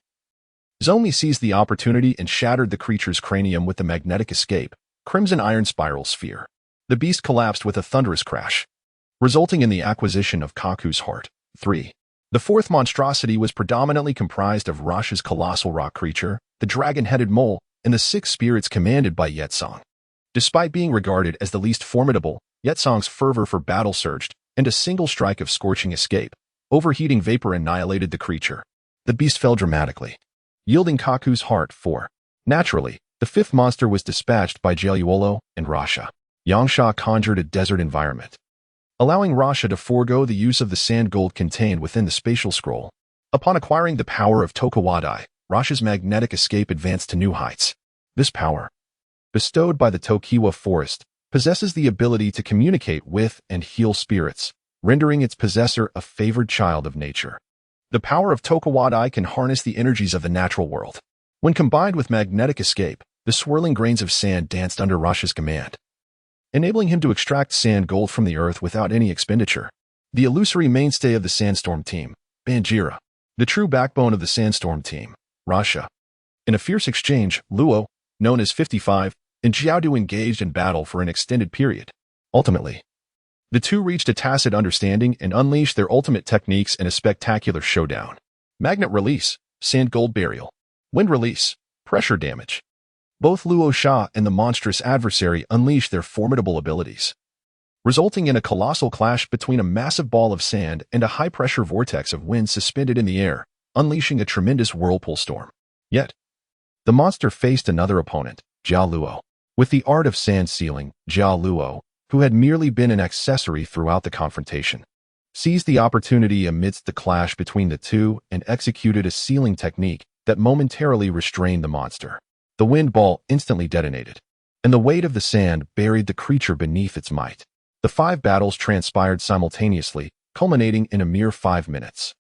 A: Zomi seized the opportunity and shattered the creature's cranium with the magnetic escape, Crimson Iron Spiral Sphere. The beast collapsed with a thunderous crash, resulting in the acquisition of Kaku's heart. 3. The fourth monstrosity was predominantly comprised of Rasha's colossal rock creature, the dragon-headed mole, and the 6 spirits commanded by Yecang. Despite being regarded as the least formidable, Yecang's fervor for battle surged, and a single strike of scorching escape, overheating vapor annihilated the creature. The beast fell dramatically, yielding Kaku's heart. 4. Naturally, the 5th monster was dispatched by Jialuoluo and Rasha. Yangsha conjured a desert environment, allowing Rasha to forego the use of the sand gold contained within the spatial scroll. Upon acquiring the power of Tokuwa-Dai, Rasha's magnetic escape advanced to new heights. This power, bestowed by the Tokiwa forest, possesses the ability to communicate with and heal spirits, rendering its possessor a favored child of nature. The power of Tokuwa-Dai can harness the energies of the natural world. When combined with magnetic escape, the swirling grains of sand danced under Rasha's command, enabling him to extract sand gold from the earth without any expenditure. The illusory mainstay of the Sandstorm team, Banjira, the true backbone of the Sandstorm team, Rasha. In a fierce exchange, Luo, known as 55, and Xiaodu engaged in battle for an extended period. Ultimately, the two reached a tacit understanding and unleashed their ultimate techniques in a spectacular showdown. Magnet release, sand gold burial. Wind release, pressure damage. Both Luo Sha and the monstrous adversary unleashed their formidable abilities, resulting in a colossal clash between a massive ball of sand and a high-pressure vortex of wind suspended in the air, unleashing a tremendous whirlpool storm. Yet, the monster faced another opponent, Jialuoluo. With the art of sand sealing, Jialuoluo, who had merely been an accessory throughout the confrontation, seized the opportunity amidst the clash between the two and executed a sealing technique that momentarily restrained the monster. The wind ball instantly detonated, and the weight of the sand buried the creature beneath its might. The 5 battles transpired simultaneously, culminating in a mere 5 minutes.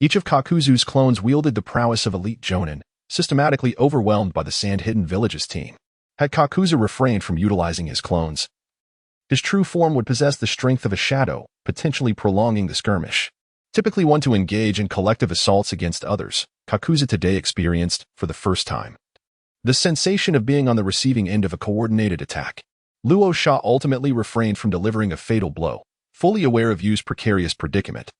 A: Each of Kakuzu's clones wielded the prowess of elite Jonin, systematically overwhelmed by the Sand-Hidden Village's team. Had Kakuzu refrained from utilizing his clones, his true form would possess the strength of a shadow, potentially prolonging the skirmish. Typically one to engage in collective assaults against others, Kakuzu today experienced, for the first time, The sensation of being on the receiving end of a coordinated attack. Luo Sha ultimately refrained from delivering a fatal blow, fully aware of Yu's precarious predicament.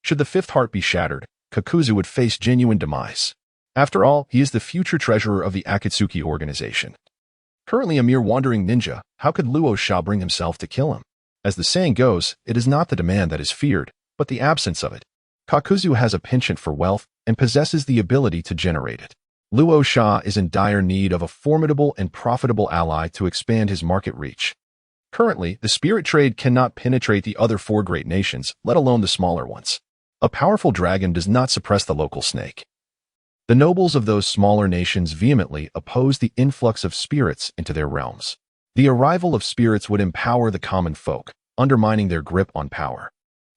A: Should the fifth heart be shattered, Kakuzu would face genuine demise. After all, he is the future treasurer of the Akatsuki organization. Currently a mere wandering ninja, how could Luo Sha bring himself to kill him? As the saying goes, it is not the demand that is feared, but the absence of it. Kakuzu has a penchant for wealth and possesses the ability to generate it. Luo Sha is in dire need of a formidable and profitable ally to expand his market reach. Currently, the spirit trade cannot penetrate the other four great nations, let alone the smaller ones. A powerful dragon does not suppress the local snake. The nobles of those smaller nations vehemently oppose the influx of spirits into their realms. The arrival of spirits would empower the common folk, undermining their grip on power.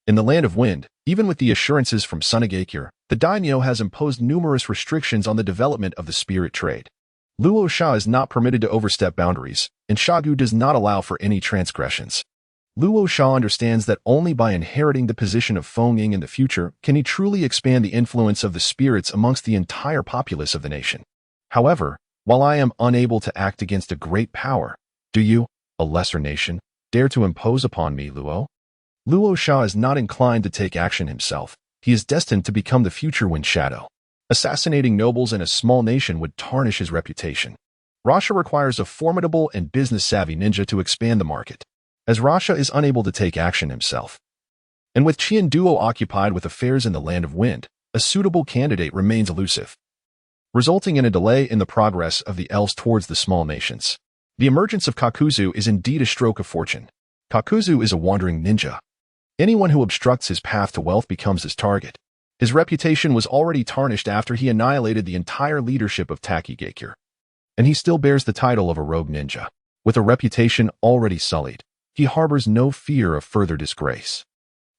A: In the Land of Wind, even with the assurances from Sunagakure, the daimyo has imposed numerous restrictions on the development of the spirit trade. Luo Sha is not permitted to overstep boundaries, and Shagu does not allow for any transgressions. Luo Sha understands that only by inheriting the position of Fengying in the future can he truly expand the influence of the spirits amongst the entire populace of the nation. However, while I am unable to act against a great power, do you, a lesser nation, dare to impose upon me, Luo? Luo Sha is not inclined to take action himself. He is destined to become the future Wind Shadow. Assassinating nobles in a small nation would tarnish his reputation. Rasha requires a formidable and business-savvy ninja to expand the market, as Rasha is unable to take action himself. And with Xiangling occupied with affairs in the Land of Wind, a suitable candidate remains elusive, resulting in a delay in the progress of the elves towards the small nations. The emergence of Kakuzu is indeed a stroke of fortune. Kakuzu is a wandering ninja. Anyone who obstructs his path to wealth becomes his target. His reputation was already tarnished after he annihilated the entire leadership of Takigakure. And he still bears the title of a rogue ninja. With a reputation already sullied, he harbors no fear of further disgrace.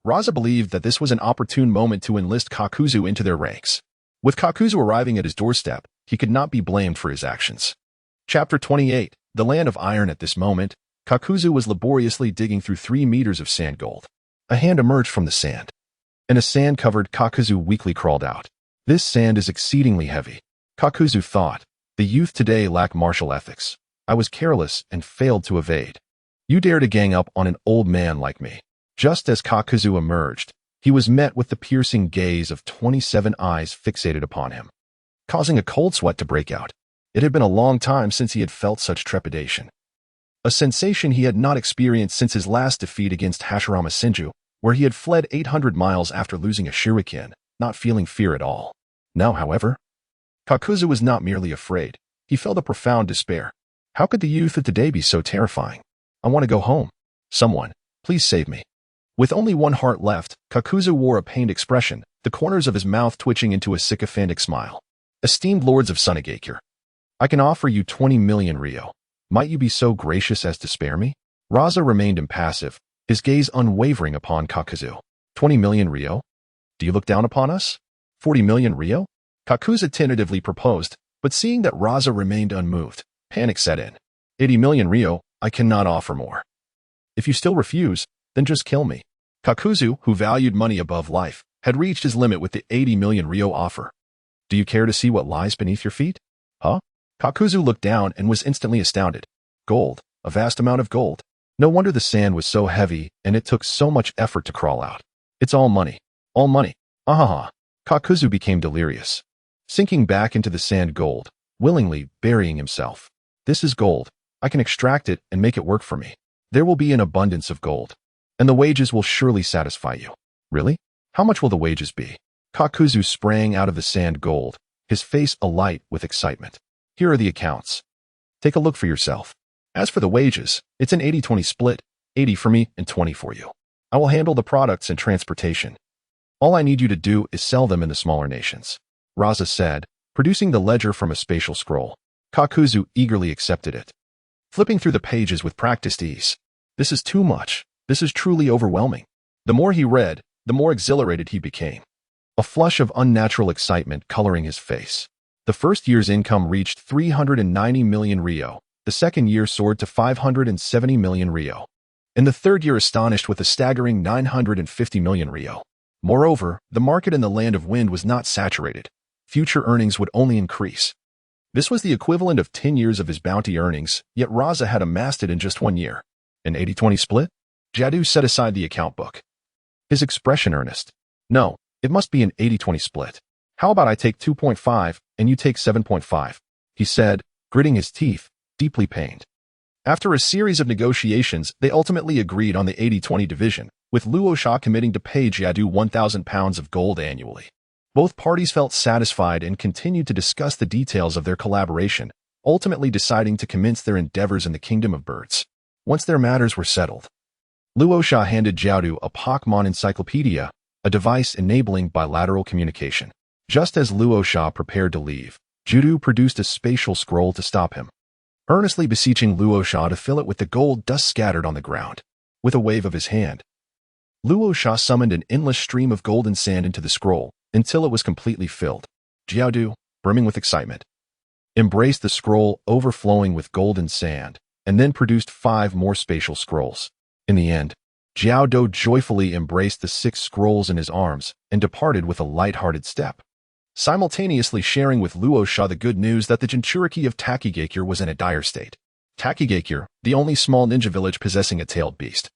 A: Rasha believed that this was an opportune moment to enlist Kakuzu into their ranks. With Kakuzu arriving at his doorstep, he could not be blamed for his actions. Chapter 28, The Land of Iron. At this moment, Kakuzu was laboriously digging through 3 meters of sand gold. A hand emerged from the sand, and a sand-covered Kakuzu weakly crawled out. This sand is exceedingly heavy. Kakuzu thought, the youth today lack martial ethics. I was careless and failed to evade. You dare to gang up on an old man like me. Just as Kakuzu emerged, he was met with the piercing gaze of 27 eyes fixated upon him, causing a cold sweat to break out. It had been a long time since he had felt such trepidation. A sensation he had not experienced since his last defeat against Hashirama Senju, where he had fled 800 miles after losing a shuriken, not feeling fear at all. Now, however, Kakuzu was not merely afraid. He felt a profound despair. How could the youth of today be so terrifying? I want to go home. Someone, please save me. With only one heart left, Kakuzu wore a pained expression, the corners of his mouth twitching into a sycophantic smile. Esteemed lords of Sunagakure, I can offer you 20 million ryo. Might you be so gracious as to spare me? Rasha remained impassive, his gaze unwavering upon Kakuzu. 20 million ryo? Do you look down upon us? 40 million ryo? Kakuzu tentatively proposed, but seeing that Rasha remained unmoved, panic set in. 80 million ryo, I cannot offer more. If you still refuse, then just kill me. Kakuzu, who valued money above life, had reached his limit with the 80 million ryo offer. Do you care to see what lies beneath your feet? Huh? Kakuzu looked down and was instantly astounded. Gold, a vast amount of gold. No wonder the sand was so heavy and it took so much effort to crawl out. It's all money. All money. Ahaha. Kakuzu became delirious, sinking back into the sand gold, willingly burying himself. This is gold. I can extract it and make it work for me. There will be an abundance of gold, and the wages will surely satisfy you. Really? How much will the wages be? Kakuzu sprang out of the sand gold, his face alight with excitement. Here are the accounts. Take a look for yourself. As for the wages, it's an 80-20 split, 80 for me and 20 for you. I will handle the products and transportation. All I need you to do is sell them in the smaller nations. Rasha said, producing the ledger from a spatial scroll. Kakuzu eagerly accepted it, flipping through the pages with practiced ease. This is too much. This is truly overwhelming. The more he read, the more exhilarated he became. A flush of unnatural excitement coloring his face. The first year's income reached 390 million ryo. The second year soared to 570 million ryo. And the third year astonished with a staggering 950 million ryo. Moreover, the market in the Land of Wind was not saturated. Future earnings would only increase. This was the equivalent of 10 years of his bounty earnings, yet Rasha had amassed it in just 1 year. An 80-20 split? Jialuoluo set aside the account book. His expression earnest. No, it must be an 80-20 split. How about I take 2.5 and you take 7.5? He said, gritting his teeth, deeply pained. After a series of negotiations, they ultimately agreed on the 80-20 division, with Luo Sha committing to pay Jialuoluo 1,000 pounds of gold annually. Both parties felt satisfied and continued to discuss the details of their collaboration, ultimately deciding to commence their endeavors in the Kingdom of Birds. Once their matters were settled, Luo Sha handed Jialuoluo a Pokémon encyclopedia, a device enabling bilateral communication. Just as Luo Sha prepared to leave, Jialuoluo produced a spatial scroll to stop him, earnestly beseeching Luo Sha to fill it with the gold dust scattered on the ground. With a wave of his hand, Luo Sha summoned an endless stream of golden sand into the scroll until it was completely filled. Jialuoluo, brimming with excitement, embraced the scroll overflowing with golden sand, and then produced 5 more spatial scrolls. In the end, Jialuoluo joyfully embraced the 6 scrolls in his arms and departed with a light-hearted step, simultaneously sharing with Luo Sha the good news that the Jinchuriki of Kazekage was in a dire state. Kazekage, the only small ninja village possessing a tailed beast,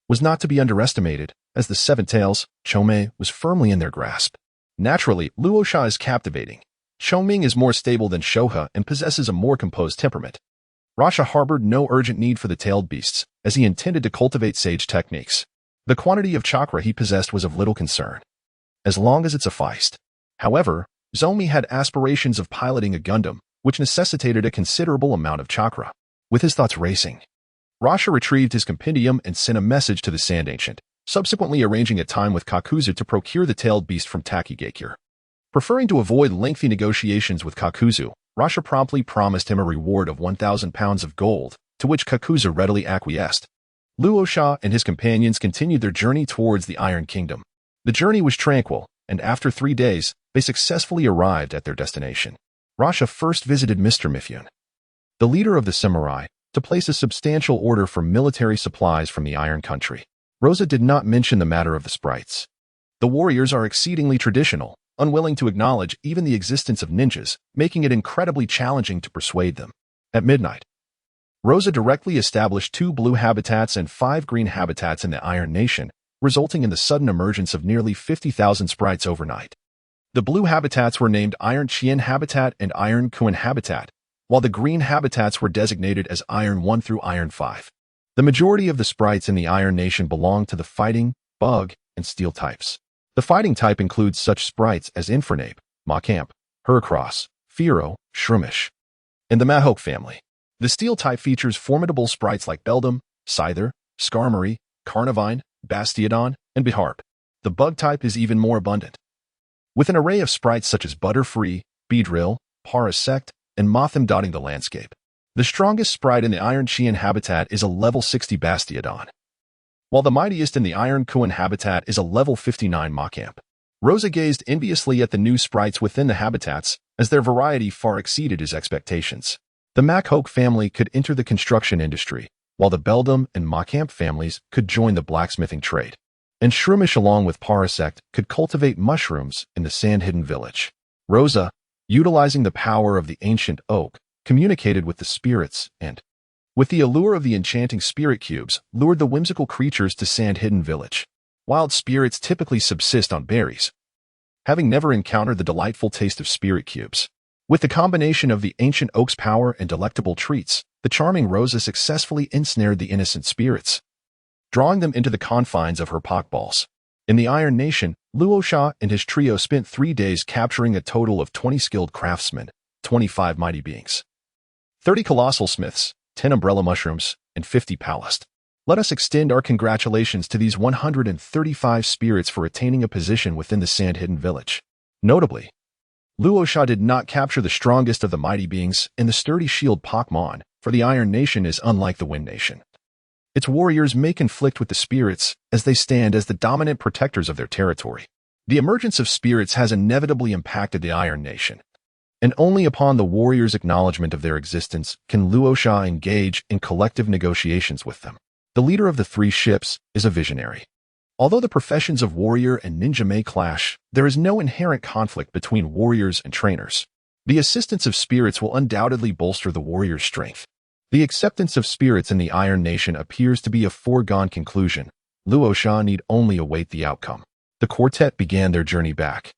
A: was not to be underestimated, as the 7 tails, Chome, was firmly in their grasp. Naturally, Luo Sha is captivating. Xiangling is more stable than Shoha and possesses a more composed temperament. Rasha harbored no urgent need for the tailed beasts, as he intended to cultivate sage techniques. The quantity of chakra he possessed was of little concern, as long as it sufficed. However, Zomi had aspirations of piloting a Gundam, which necessitated a considerable amount of chakra. With his thoughts racing, Rasha retrieved his compendium and sent a message to the Sand Ancient, subsequently arranging a time with Kakuzu to procure the tailed beast from Kazekage. Preferring to avoid lengthy negotiations with Kakuzu, Rasha promptly promised him a reward of 1,000 pounds of gold, to which Kakuzu readily acquiesced. Luo Sha and his companions continued their journey towards the Iron Kingdom. The journey was tranquil, and after 3 days, they successfully arrived at their destination. Rasha first visited Mr. Mifune, the leader of the samurai, to place a substantial order for military supplies from the Iron Country. Rosa did not mention the matter of the sprites. The warriors are exceedingly traditional, unwilling to acknowledge even the existence of ninjas, making it incredibly challenging to persuade them. At midnight, Rosa directly established 2 blue habitats and 5 green habitats in the Iron Nation, resulting in the sudden emergence of nearly 50,000 sprites overnight. The blue habitats were named Iron Qian Habitat and Iron Kuan Habitat, while the green habitats were designated as Iron 1 through Iron 5. The majority of the sprites in the Iron Nation belong to the fighting, bug, and steel types. The fighting type includes such sprites as Infernape, Macamp, Heracross, Firo, Shroomish, and the Mahok family. The steel type features formidable sprites like Beldam, Scyther, Skarmory, Carnivine, Bastiodon, and Biharp. The bug type is even more abundant, with an array of sprites such as Butterfree, Beedrill, Parasect, and Mothim dotting the landscape. The strongest sprite in the Iron Qian habitat is a level 60 Bastiodon, while the mightiest in the Iron Kuan habitat is a level 59 Macamp. Rosa gazed enviously at the new sprites within the habitats, as their variety far exceeded his expectations. The Macok family could enter the construction industry, while the Beldam and Macamp families could join the blacksmithing trade. And Shroomish along with Parasect could cultivate mushrooms in the sand-hidden village. Rosa, utilizing the power of the ancient oak, communicated with the spirits and, with the allure of the enchanting spirit cubes, lured the whimsical creatures to sand-hidden village. Wild spirits typically subsist on berries, having never encountered the delightful taste of spirit cubes. With the combination of the ancient oak's power and delectable treats, the charming Rosa successfully ensnared the innocent spirits, drawing them into the confines of her pokeballs. In the Iron Nation, Luo Sha and his trio spent 3 days capturing a total of 20 skilled craftsmen, 25 mighty beings, 30 colossal smiths, 10 umbrella mushrooms, and 50 palast. Let us extend our congratulations to these 135 spirits for attaining a position within the sand-hidden village. Notably, Luo Sha did not capture the strongest of the mighty beings in the sturdy shield Pokémon, for the Iron Nation is unlike the Wind Nation. Its warriors may conflict with the spirits as they stand as the dominant protectors of their territory. The emergence of spirits has inevitably impacted the Iron Nation, and only upon the warriors' acknowledgement of their existence can Luo Sha engage in collective negotiations with them. The leader of the 3 ships is a visionary. Although the professions of warrior and ninja may clash, there is no inherent conflict between warriors and trainers. The assistance of spirits will undoubtedly bolster the warrior's strength. The acceptance of spirits in the Iron Nation appears to be a foregone conclusion. Luo Sha need only await the outcome. The quartet began their journey back.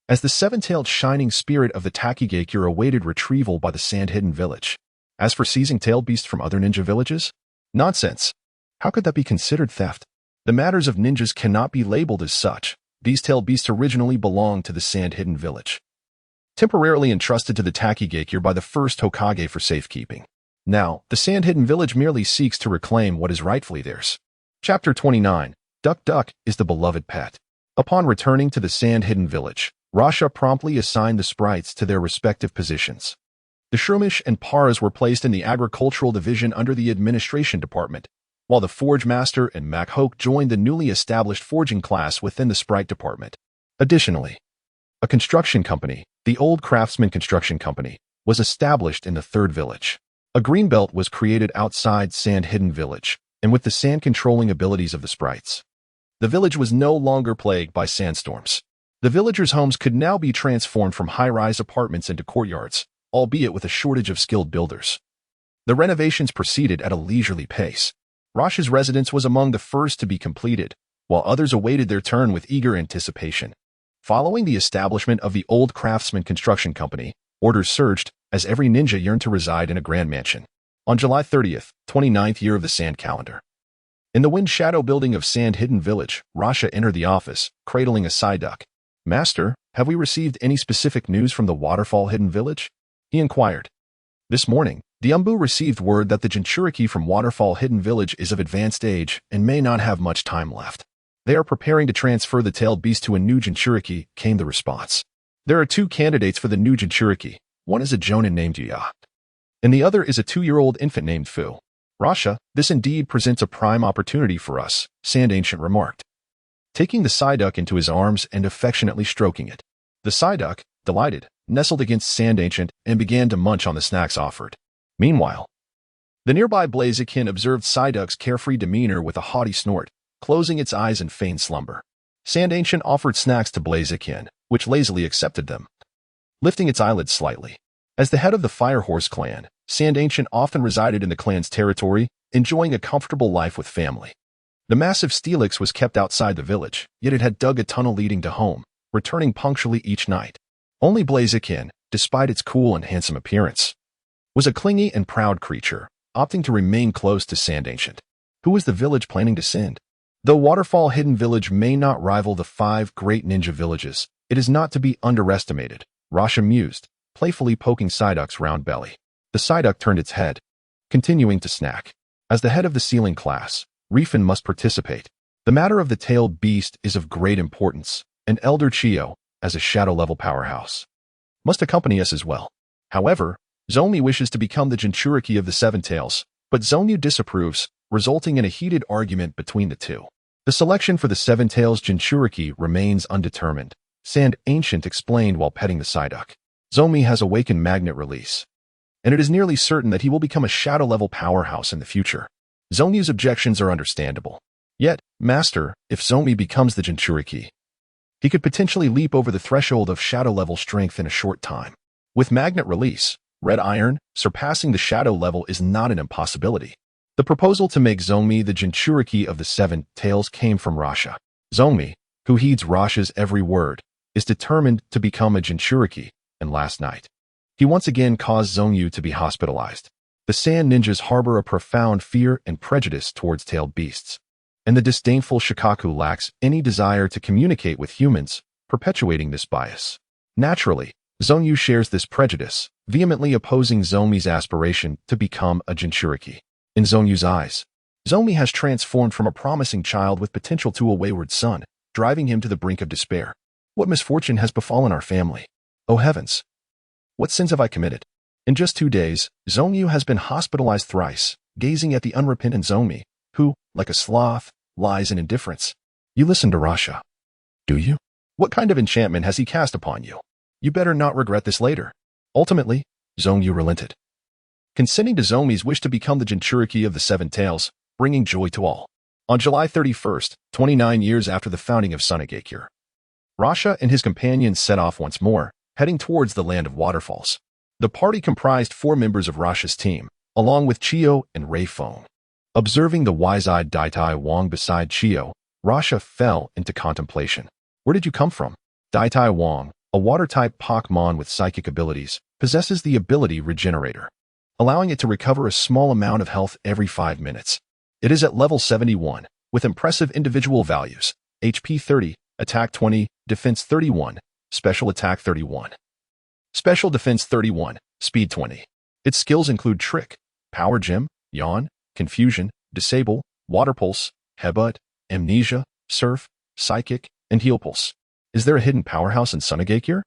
A: As the seven-tailed shining spirit of the Kazekage awaited retrieval by the sand-hidden village. As for seizing tailed beasts from other ninja villages? Nonsense. How could that be considered theft? The matters of ninjas cannot be labeled as such. These tailed beasts originally belonged to the sand-hidden village, temporarily entrusted to the Kazekage by the first Hokage for safekeeping. Now, the sand-hidden village merely seeks to reclaim what is rightfully theirs. Chapter 29. Duck Duck is the beloved pet. Upon returning to the sand-hidden village, Rasha promptly assigned the sprites to their respective positions. The Shroomish and Paras were placed in the agricultural division under the administration department, while the Forge Master and Makhok joined the newly established forging class within the sprite department. Additionally, a construction company, the Old Craftsman Construction Company, was established in the third village. A greenbelt was created outside Sand-Hidden Village, and with the sand-controlling abilities of the sprites, the village was no longer plagued by sandstorms. The villagers' homes could now be transformed from high-rise apartments into courtyards, albeit with a shortage of skilled builders. The renovations proceeded at a leisurely pace. Rasha's residence was among the first to be completed, while others awaited their turn with eager anticipation. Following the establishment of the Old Craftsman Construction Company, orders surged as every ninja yearned to reside in a grand mansion. On July 30th, 29th year of the Sand Calendar. In the Wind Shadow building of Sand-Hidden Village, Rasha entered the office, cradling a Psyduck. "Master, have we received any specific news from the Waterfall Hidden Village?" he inquired. This morning, the Umbu received word that the Jinchuriki from Waterfall Hidden Village is of advanced age and may not have much time left. They are preparing to transfer the tailed beast to a new Jinchuriki, came the response. There are two candidates for the new Jinchuriki. One is a Jonin named Yuya, and the other is a 2-year-old infant named Fu. "Rasha, this indeed presents a prime opportunity for us," Sand Ancient remarked, taking the Psyduck into his arms and affectionately stroking it. The Psyduck, delighted, nestled against Sand Ancient and began to munch on the snacks offered. Meanwhile, the nearby Blaziken observed Psyduck's carefree demeanor with a haughty snort, closing its eyes in feigned slumber. Sand Ancient offered snacks to Blaziken, which lazily accepted them, lifting its eyelids slightly. As the head of the Firehorse clan, Sand Ancient often resided in the clan's territory, enjoying a comfortable life with family. The massive Steelix was kept outside the village, yet it had dug a tunnel leading to home, returning punctually each night. Only Blaziken, despite its cool and handsome appearance, was a clingy and proud creature, opting to remain close to Sand Ancient. Who was the village planning to send? Though Waterfall Hidden Village may not rival the 5 great ninja villages, it is not to be underestimated, Rasha mused, playfully poking Psyduck's round belly. The Psyduck turned its head, continuing to snack. As the head of the sealing class, Rifen must participate. The matter of the tailed beast is of great importance, and Elder Chio, as a shadow-level powerhouse, must accompany us as well. However, Zomi wishes to become the Jinchuriki of the Seven Tails, but Zonyu disapproves, resulting in a heated argument between the two. The selection for the Seven Tails Jinchuriki remains undetermined, Sand Ancient explained while petting the Psyduck. Zomi has awakened magnet release, and it is nearly certain that he will become a shadow-level powerhouse in the future. Zonyu's objections are understandable. Yet, Master, if Zomi becomes the Jinchuriki, he could potentially leap over the threshold of shadow-level strength in a short time. With magnet release, Red Iron, surpassing the shadow level is not an impossibility. The proposal to make Zomi the Jinchuriki of the Seven Tails came from Rasha. Zomi, who heeds Rasha's every word, is determined to become a Jinchuriki, and last night, he once again caused Zonyu to be hospitalized. The Sand Ninjas harbor a profound fear and prejudice towards tailed beasts, and the disdainful Shikaku lacks any desire to communicate with humans, perpetuating this bias. Naturally, Zonyu shares this prejudice, vehemently opposing Zomi's aspiration to become a Jinchuriki. In Zonyu's eyes, Zomi has transformed from a promising child with potential to a wayward son, driving him to the brink of despair. What misfortune has befallen our family? Oh heavens! What sins have I committed? In just 2 days, Zonyu has been hospitalized thrice, gazing at the unrepentant Zomi, who, like a sloth, lies in indifference. You listen to Rasha, do you? What kind of enchantment has he cast upon you? You better not regret this later. Ultimately, Zonyu relented, consenting to Zomi's wish to become the Jinchuriki of the Seven Tails, bringing joy to all. On July 31st, 29 years after the founding of Sunagakure, Rasha and his companions set off once more, heading towards the land of waterfalls. The party comprised 4 members of Rasha's team, along with Chiyo and Rei Feng. Observing the wise-eyed Daitai Wang beside Chiyo, Rasha fell into contemplation. Where did you come from? Daitai Wang, a water-type Pokémon with psychic abilities, possesses the ability Regenerator, allowing it to recover a small amount of health every 5 minutes. It is at level 71, with impressive individual values: HP 30, Attack 20, Defense 31, Special Attack 31. Special Defense 31, Speed 20. Its skills include Trick, Power Gem, Yawn, Confusion, Disable, Water Pulse, Headbutt, Amnesia, Surf, Psychic, and Heal Pulse. Is there a hidden powerhouse in Sunagakure?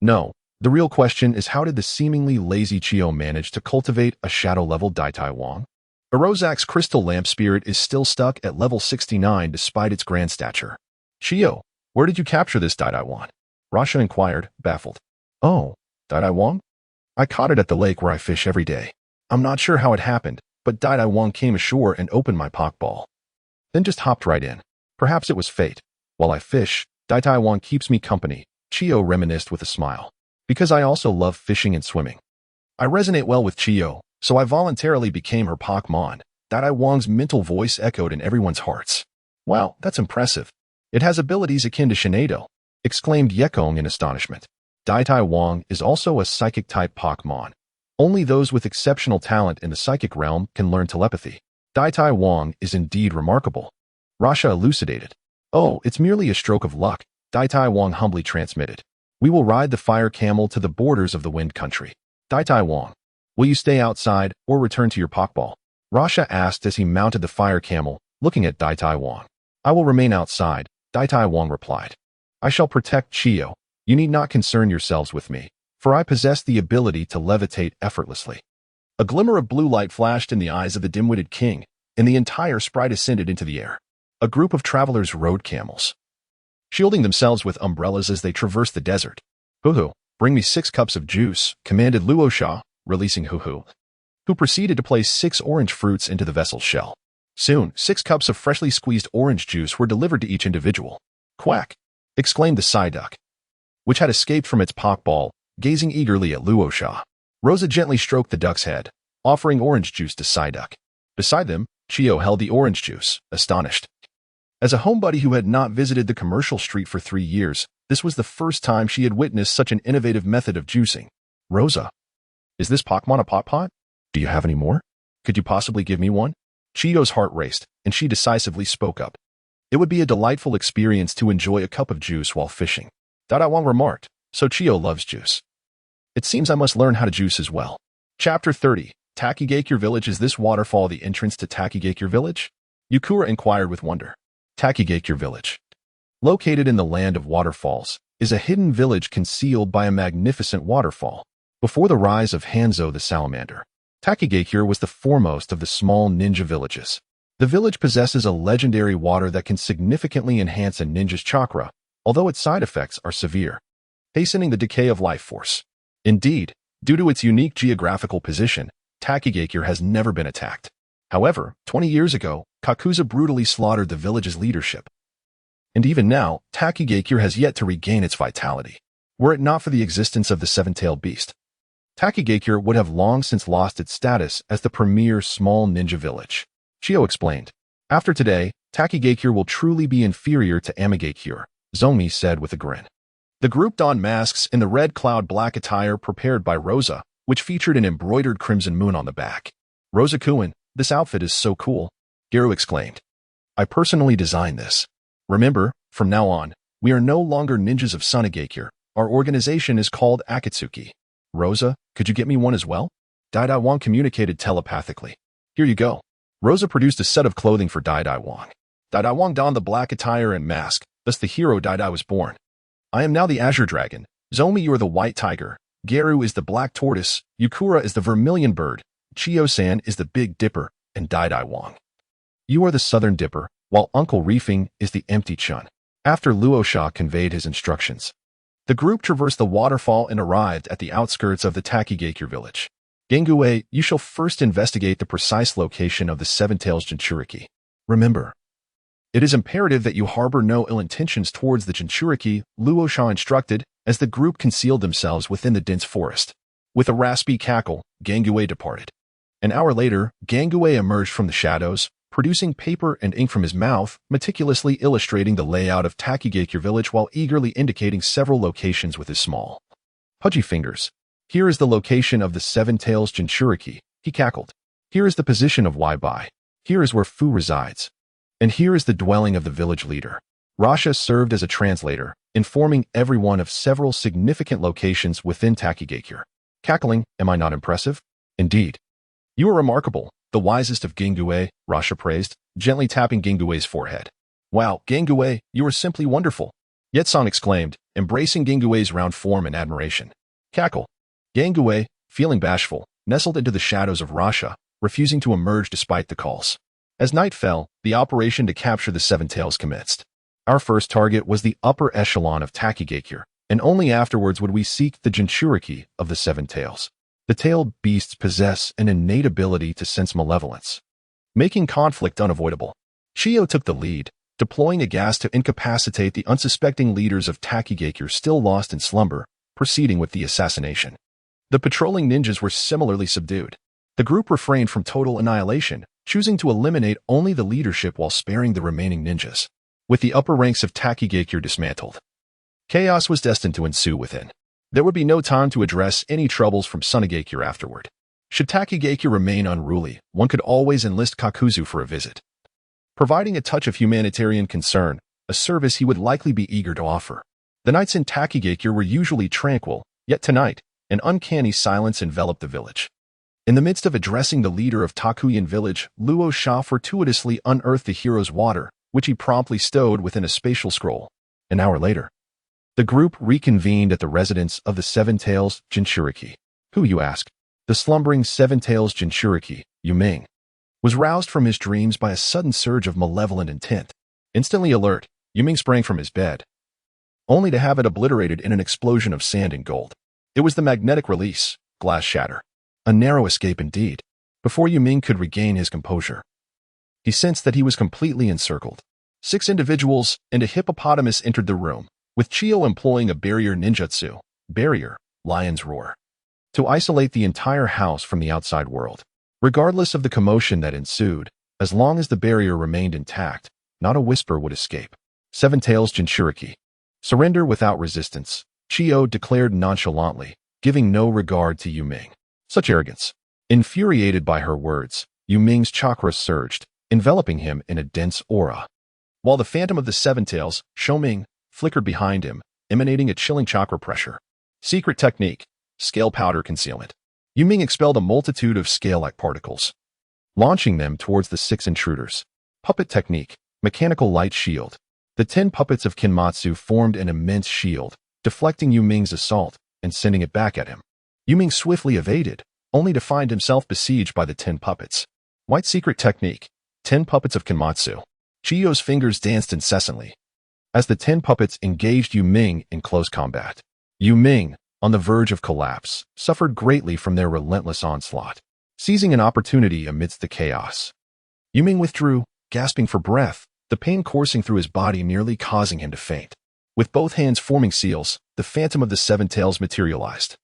A: No. The real question is, how did the seemingly lazy Chiyo manage to cultivate a shadow-level Daitai Wang? Erozak's Crystal Lamp Spirit is still stuck at level 69 despite its grand stature. Chiyo, where did you capture this Daitai Wang? Rasha inquired, baffled. Oh, Daitai Wang? I caught it at the lake where I fish every day. I'm not sure how it happened, but Daitai Wang came ashore and opened my Pokeball. Then just hopped right in. Perhaps it was fate. While I fish, Daitai Wang keeps me company, Chiyo reminisced with a smile. Because I also love fishing and swimming. I resonate well with Chiyo, so I voluntarily became her Pokemon. Daitai Wang's mental voice echoed in everyone's hearts. Wow, that's impressive. It has abilities akin to Shinado, exclaimed Yecang in astonishment. Daitai Wang is also a psychic-type Pokemon. Only those with exceptional talent in the psychic realm can learn telepathy. Daitai Wang is indeed remarkable. Rasha elucidated. Oh, it's merely a stroke of luck, Daitai Wang humbly transmitted. We will ride the fire camel to the borders of the wind country. Daitai Wang, will you stay outside or return to your Pokeball? Rasha asked as he mounted the fire camel, looking at Daitai Wang. I will remain outside, Daitai Wang replied. I shall protect Chiyo. You need not concern yourselves with me, for I possess the ability to levitate effortlessly. A glimmer of blue light flashed in the eyes of the dim-witted king, and the entire sprite ascended into the air. A group of travelers rode camels, shielding themselves with umbrellas as they traversed the desert. Huhu, bring me 6 cups of juice, commanded Luo Sha, releasing Huhu, who proceeded to place 6 orange fruits into the vessel's shell. Soon, 6 cups of freshly squeezed orange juice were delivered to each individual. Quack! Exclaimed the Psyduck, which had escaped from its Pokeball, gazing eagerly at Luo Sha. Rosa gently stroked the duck's head, offering orange juice to Psyduck. Beside them, Chiyo held the orange juice, astonished. As a homebody who had not visited the commercial street for 3 years, this was the first time she had witnessed such an innovative method of juicing. Rosa, is this Pokemon a pot? Do you have any more? Could you possibly give me one? Chiyo's heart raced, and she decisively spoke up. It would be a delightful experience to enjoy a cup of juice while fishing. Daitai Wang remarked, so Chiyo loves juice. It seems I must learn how to juice as well. Chapter 30. Takigakure Village. Is this waterfall the entrance to Takigakure Village? Yukura inquired with wonder. Takigakure Village, located in the land of waterfalls, is a hidden village concealed by a magnificent waterfall. Before the rise of Hanzo the Salamander, Takigakure was the foremost of the small ninja villages. The village possesses a legendary water that can significantly enhance a ninja's chakra, although its side effects are severe, hastening the decay of life force. Indeed, due to its unique geographical position, Takigakure has never been attacked. However, 20 years ago, Kakuzu brutally slaughtered the village's leadership. And even now, Takigakure has yet to regain its vitality. Were it not for the existence of the seven-tailed beast, Takigakure would have long since lost its status as the premier small ninja village. Chiyo explained. After today, Takigakure will truly be inferior to Amigakure, Zomi said with a grin. The group donned masks in the red cloud black attire prepared by Rosa, which featured an embroidered crimson moon on the back. Rosa-kun, this outfit is so cool, Garu exclaimed. I personally designed this. Remember, from now on, we are no longer ninjas of Sunagakure. Our organization is called Akatsuki. Rosa, could you get me one as well? Daitai Wang communicated telepathically. Here you go. Rosa produced a set of clothing for Daitai Wang. Daitai Wang donned the black attire and mask, thus the hero Daitai was born. I am now the Azure Dragon. Zomi, you are the White Tiger. Garu is the Black Tortoise. Yukura is the Vermilion Bird. Chiyo-san is the Big Dipper, and Daitai Wang, you are the Southern Dipper, while Uncle Reefing is the Empty Chun. After Luo Sha conveyed his instructions, the group traversed the waterfall and arrived at the outskirts of the Takigakure village. Gengue, you shall first investigate the precise location of the Seven-Tails Jinchuriki. Remember, it is imperative that you harbor no ill intentions towards the Jinchuriki, Luo Sha instructed, as the group concealed themselves within the dense forest. With a raspy cackle, Gangue departed. An hour later, Gangue emerged from the shadows, producing paper and ink from his mouth, meticulously illustrating the layout of Takigakure village while eagerly indicating several locations with his small, pudgy fingers. Here is the location of the Seven Tails Jinchuriki, he cackled. Here is the position of Waibai. Here is where Fu resides. And here is the dwelling of the village leader. Rasha served as a translator, informing everyone of several significant locations within Takigakure. Cackling, am I not impressive? Indeed. You are remarkable, the wisest of Gangue, Rasha praised, gently tapping Gangue's forehead. Wow, Gangue, you are simply wonderful, Yecang exclaimed, embracing Gangue's round form in admiration. Cackle. Gangue, feeling bashful, nestled into the shadows of Rasha, refusing to emerge despite the calls. As night fell, the operation to capture the Seven Tails commenced. Our first target was the upper echelon of Takigakure, and only afterwards would we seek the Jinchuriki of the Seven Tails. The tailed beasts possess an innate ability to sense malevolence, making conflict unavoidable. Chiyo took the lead, deploying a gas to incapacitate the unsuspecting leaders of Takigakure still lost in slumber, proceeding with the assassination. The patrolling ninjas were similarly subdued. The group refrained from total annihilation, choosing to eliminate only the leadership while sparing the remaining ninjas. With the upper ranks of Takigakure dismantled, chaos was destined to ensue within. There would be no time to address any troubles from Sunagakure afterward. Should Takigakure remain unruly, one could always enlist Kakuzu for a visit, providing a touch of humanitarian concern, a service he would likely be eager to offer. The nights in Takigakure were usually tranquil, yet tonight, an uncanny silence enveloped the village. In the midst of addressing the leader of Takuyan village, Luo Sha fortuitously unearthed the hero's water, which he promptly stowed within a spatial scroll. An hour later, the group reconvened at the residence of the Seven Tails Jinchuriki. Who, you ask? The slumbering Seven Tails Jinchuriki, Yuming, was roused from his dreams by a sudden surge of malevolent intent. Instantly alert, Yuming sprang from his bed, only to have it obliterated in an explosion of sand and gold. It was the magnetic release, glass shatter. A narrow escape indeed. Before Yuming could regain his composure, he sensed that he was completely encircled. 6 individuals and a hippopotamus entered the room, with Chiyo employing a barrier ninjutsu, barrier, lion's roar, to isolate the entire house from the outside world. Regardless of the commotion that ensued, as long as the barrier remained intact, not a whisper would escape. Seven Tails Jinchuriki. Surrender without resistance, Chiyo declared nonchalantly, giving no regard to Yuming. Such arrogance. Infuriated by her words, Yuming's chakra surged, enveloping him in a dense aura. While the phantom of the Seven Tails, Shoming, flickered behind him, emanating a chilling chakra pressure. Secret technique, scale powder concealment. Yuming expelled a multitude of scale-like particles, launching them towards the 6 intruders. Puppet technique, mechanical light shield. The 10 puppets of Kinmatsu formed an immense shield, deflecting Yuming's assault and sending it back at him. Yuming swiftly evaded, only to find himself besieged by the 10 puppets. White secret technique, 10 puppets of Kinmatsu. Chiyo's fingers danced incessantly as the 10 puppets engaged Yuming in close combat. Yuming, on the verge of collapse, suffered greatly from their relentless onslaught. Seizing an opportunity amidst the chaos, Yuming withdrew, gasping for breath, the pain coursing through his body nearly causing him to faint. With both hands forming seals, the phantom of the Seven Tails materialized.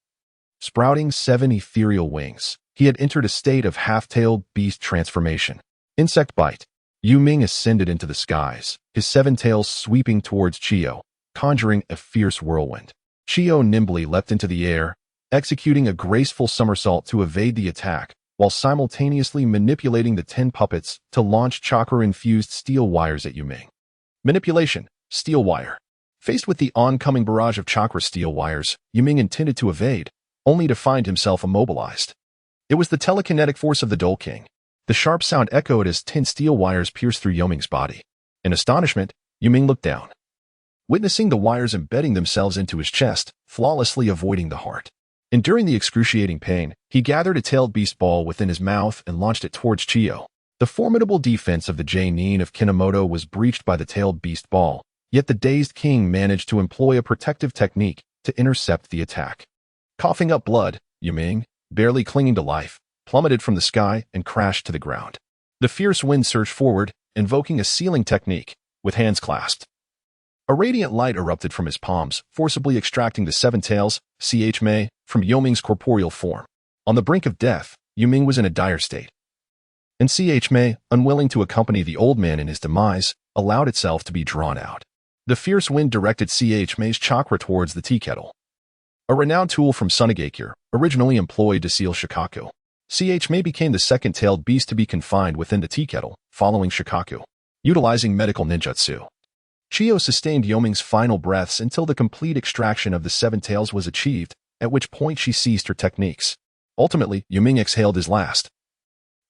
A: Sprouting 7 ethereal wings, he had entered a state of half-tailed beast transformation. Insect bite. Yuming ascended into the skies, his 7 tails sweeping towards Chiyo, conjuring a fierce whirlwind. Chiyo nimbly leapt into the air, executing a graceful somersault to evade the attack, while simultaneously manipulating the 10 puppets to launch chakra-infused steel wires at Yuming. Manipulation, steel wire. Faced with the oncoming barrage of chakra steel wires, Yuming intended to evade, only to find himself immobilized. It was the telekinetic force of the Dole King. The sharp sound echoed as 10 steel wires pierced through Yuming's body. In astonishment, Yuming looked down, witnessing the wires embedding themselves into his chest, flawlessly avoiding the heart. Enduring the excruciating pain, he gathered a tailed beast ball within his mouth and launched it towards Chiyo. The formidable defense of the Jainin of Kinomoto was breached by the tailed beast ball, yet the dazed king managed to employ a protective technique to intercept the attack. Coughing up blood, Yuming, barely clinging to life, plummeted from the sky and crashed to the ground. The fierce wind surged forward, invoking a sealing technique, with hands clasped. A radiant light erupted from his palms, forcibly extracting the seven tails, Mei, from Yoming's corporeal form. On the brink of death, Yoming was in a dire state. And Mei, unwilling to accompany the old man in his demise, allowed itself to be drawn out. The fierce wind directed Mei's chakra towards the tea kettle, a renowned tool from Sunagakure, originally employed to seal Shikaku. Mei became the second-tailed beast to be confined within the tea kettle, following Shikaku. Utilizing medical ninjutsu, Chiyo sustained Yoming's final breaths until the complete extraction of the seven tails was achieved, at which point she ceased her techniques. Ultimately, Yoming exhaled his last,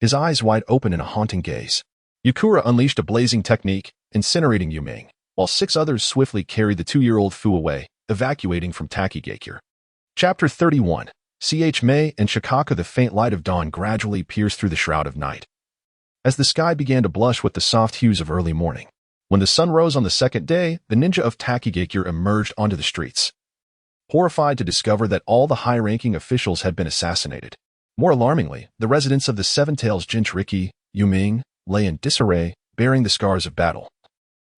A: his eyes wide open in a haunting gaze. Yukura unleashed a blazing technique, incinerating Yoming, while 6 others swiftly carried the 2-year-old Fu away, evacuating from Takigakure. Chapter 31. Mei and Shikaku. The faint light of dawn gradually pierced through the shroud of night, as the sky began to blush with the soft hues of early morning. When the sun rose on the second day, the ninja of Takigakure emerged onto the streets, horrified to discover that all the high-ranking officials had been assassinated. More alarmingly, the residents of the Seven Tails Jinchuriki, Yoming, lay in disarray, bearing the scars of battle.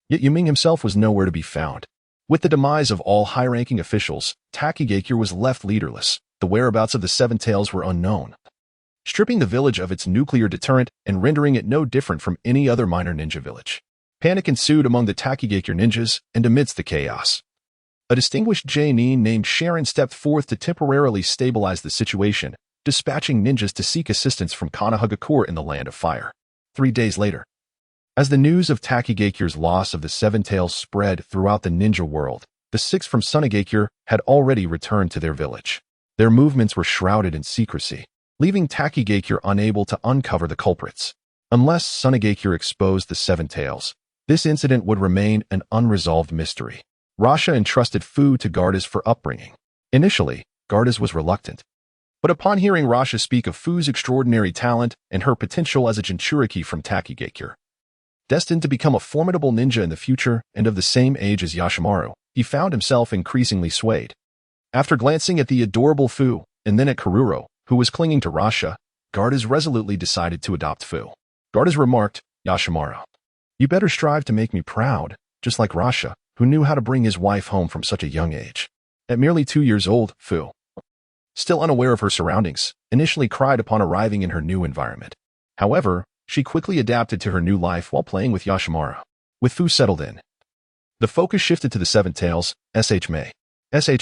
A: Yet Yoming himself was nowhere to be found. With the demise of all high-ranking officials, Takigakure was left leaderless. The whereabouts of the Seven Tails were unknown, stripping the village of its nuclear deterrent and rendering it no different from any other minor ninja village. Panic ensued among the Takigakure ninjas, and amidst the chaos, a distinguished Jainin named Sharon stepped forth to temporarily stabilize the situation, dispatching ninjas to seek assistance from Sunagakure in the Land of Fire. 3 days later, as the news of Takigakure's loss of the Seven Tails spread throughout the ninja world, the 6 from Sunagakure had already returned to their village. Their movements were shrouded in secrecy, leaving Takigakure unable to uncover the culprits. Unless Sunagakure exposed the Seven Tails, this incident would remain an unresolved mystery. Rasha entrusted Fu to Gardas for upbringing. Initially, Gardas was reluctant, but upon hearing Rasha speak of Fu's extraordinary talent and her potential as a Jinchuriki from Takigakure, destined to become a formidable ninja in the future and of the same age as Yashimaru, he found himself increasingly swayed. After glancing at the adorable Fu, and then at Kururo, who was clinging to Rasha, Gardas resolutely decided to adopt Fu. Gardas remarked, "Yashimaru, you better strive to make me proud, just like Rasha, who knew how to bring his wife home from such a young age." At merely 2 years old, Fu, still unaware of her surroundings, initially cried upon arriving in her new environment. However, she quickly adapted to her new life while playing with Yashimaru. With Fu settled in, the focus shifted to the Seven Tails, Mei.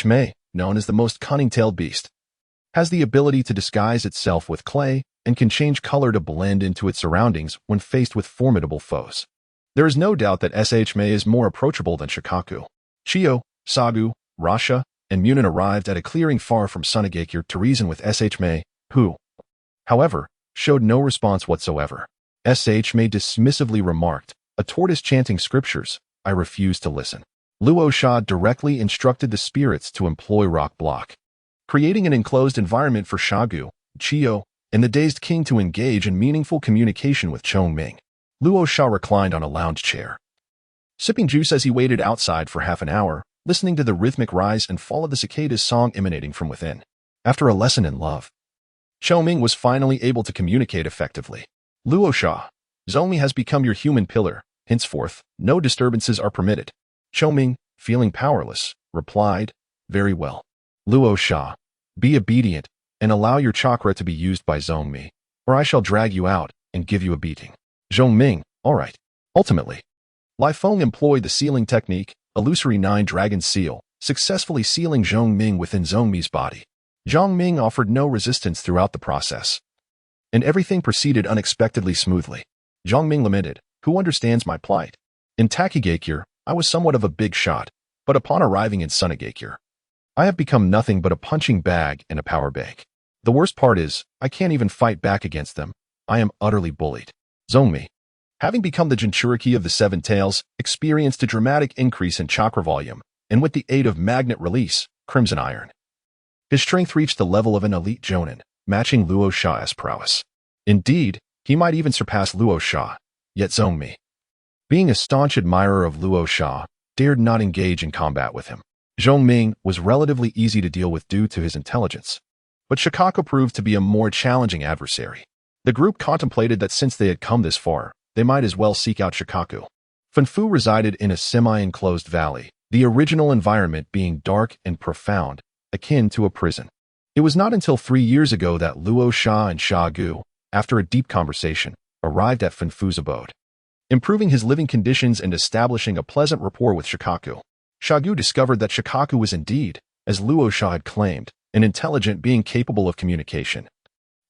A: Mei, known as the most cunning-tailed beast, has the ability to disguise itself with clay and can change color to blend into its surroundings when faced with formidable foes. There is no doubt that Mei is more approachable than Shikaku. Chiyo, Sagu, Rasha, and Munin arrived at a clearing far from Sunagakure to reason with Mei, who, however, showed no response whatsoever. Mei dismissively remarked, "A tortoise chanting scriptures, I refuse to listen." Luo Sha directly instructed the spirits to employ rock block, creating an enclosed environment for Shagu, Chiyo, and the dazed king to engage in meaningful communication with Xiangling. Luo Sha reclined on a lounge chair, sipping juice as he waited outside for half an hour, listening to the rhythmic rise and fall of the cicadas' song emanating from within. After a lesson in love, Xiangling was finally able to communicate effectively. "Luo Sha, Zomi has become your human pillar. Henceforth, no disturbances are permitted." Xiangling, feeling powerless, replied, "Very well. Luo Sha, be obedient and allow your chakra to be used by Zomi, or I shall drag you out and give you a beating." Xiangling, all right. Ultimately, Lai Feng employed the sealing technique, illusory 9-dragon seal, successfully sealing Xiangling within Zomi's body. Xiangling offered no resistance throughout the process, and everything proceeded unexpectedly smoothly. Xiangling lamented, "Who understands my plight? In Takigakure, I was somewhat of a big shot, but upon arriving in Sunagakure, I have become nothing but a punching bag and a power bank. The worst part is, I can't even fight back against them. I am utterly bullied." Zomi, having become the Jinchuriki of the Seven Tails, experienced a dramatic increase in chakra volume, and with the aid of magnet release, Crimson Iron, his strength reached the level of an elite Jonin, matching Luo Sha's prowess. Indeed, he might even surpass Luo Sha, yet Zomi, being a staunch admirer of Luo Sha, dared not engage in combat with him. Xiangling was relatively easy to deal with due to his intelligence, but Shikaku proved to be a more challenging adversary. The group contemplated that since they had come this far, they might as well seek out Shikaku. Funfu resided in a semi-enclosed valley, the original environment being dark and profound, akin to a prison. It was not until 3 years ago that Luo Sha and Sha Gu, after a deep conversation, arrived at Funfu's abode. Improving his living conditions and establishing a pleasant rapport with Shikaku, Sha Gu discovered that Shikaku was indeed, as Luo Sha had claimed, an intelligent being capable of communication,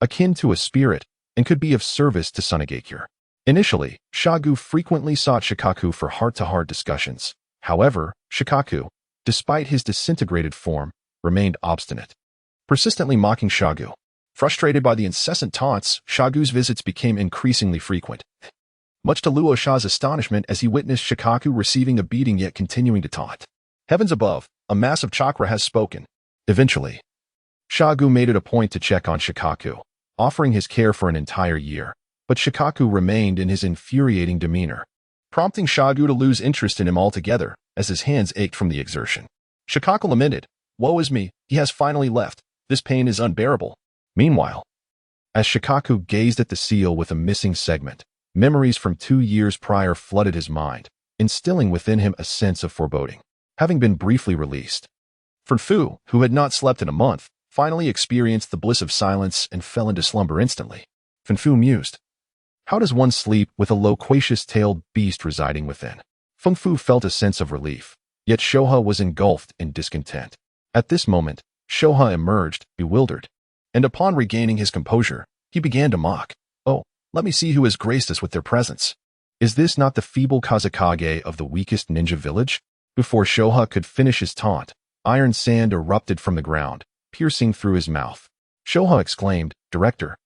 A: akin to a spirit, and could be of service to Sunagakure. Initially, Sha Gu frequently sought Shikaku for heart-to-heart discussions. However, Shikaku, despite his disintegrated form, remained obstinate, persistently mocking Sha Gu. Frustrated by the incessant taunts, Sha Gu's visits became increasingly frequent, much to Luo Sha's astonishment as he witnessed Shikaku receiving a beating yet continuing to taunt. Heavens above, a massive chakra has spoken. Eventually, Sha Gu made it a point to check on Shikaku, offering his care for an entire year, but Shikaku remained in his infuriating demeanor, prompting Sha Gu to lose interest in him altogether as his hands ached from the exertion. Shikaku lamented, "Woe is me, he has finally left. This pain is unbearable." Meanwhile, as Shikaku gazed at the seal with a missing segment, memories from 2 years prior flooded his mind, instilling within him a sense of foreboding. Having been briefly released, Funfu, who had not slept in a month, finally experienced the bliss of silence and fell into slumber instantly. Funfu mused, "How does one sleep with a loquacious-tailed beast residing within?" Funfu felt a sense of relief, yet Shoha was engulfed in discontent. At this moment, Shoha emerged, bewildered, and upon regaining his composure, he began to mock. "Oh, let me see who has graced us with their presence. Is this not the feeble Kazekage of the weakest ninja village?" Before Shoha could finish his taunt, iron sand erupted from the ground, piercing through his mouth. Shoha exclaimed, "Director,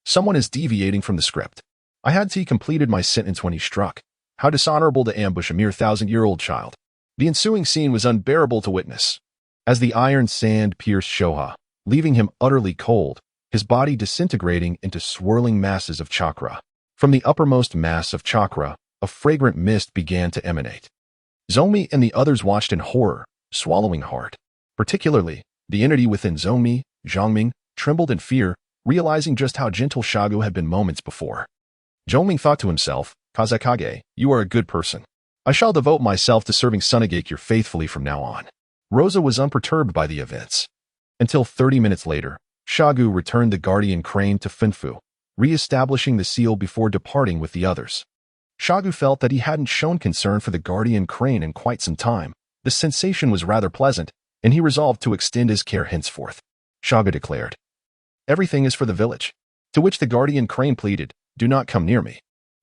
A: someone is deviating from the script. I had completed my sentence when he struck. How dishonorable to ambush a mere 1,000-year-old child." The ensuing scene was unbearable to witness. As the iron sand pierced Shoha, leaving him utterly cold, his body disintegrating into swirling masses of chakra. From the uppermost mass of chakra, a fragrant mist began to emanate. Zomi and the others watched in horror, swallowing hard. Particularly, the entity within Zomi, Xiangling, trembled in fear, realizing just how gentle Sha Gu had been moments before. Xiangling thought to himself, "Kazekage, you are a good person. I shall devote myself to serving Sunagakure faithfully from now on." Rosa was unperturbed by the events. Until 30 minutes later, Sha Gu returned the guardian crane to Funfu, re-establishing the seal before departing with the others. Sha Gu felt that he hadn't shown concern for the guardian crane in quite some time. The sensation was rather pleasant, and he resolved to extend his care henceforth. Sha Gu declared, "Everything is for the village." To which the guardian crane pleaded, "Do not come near me."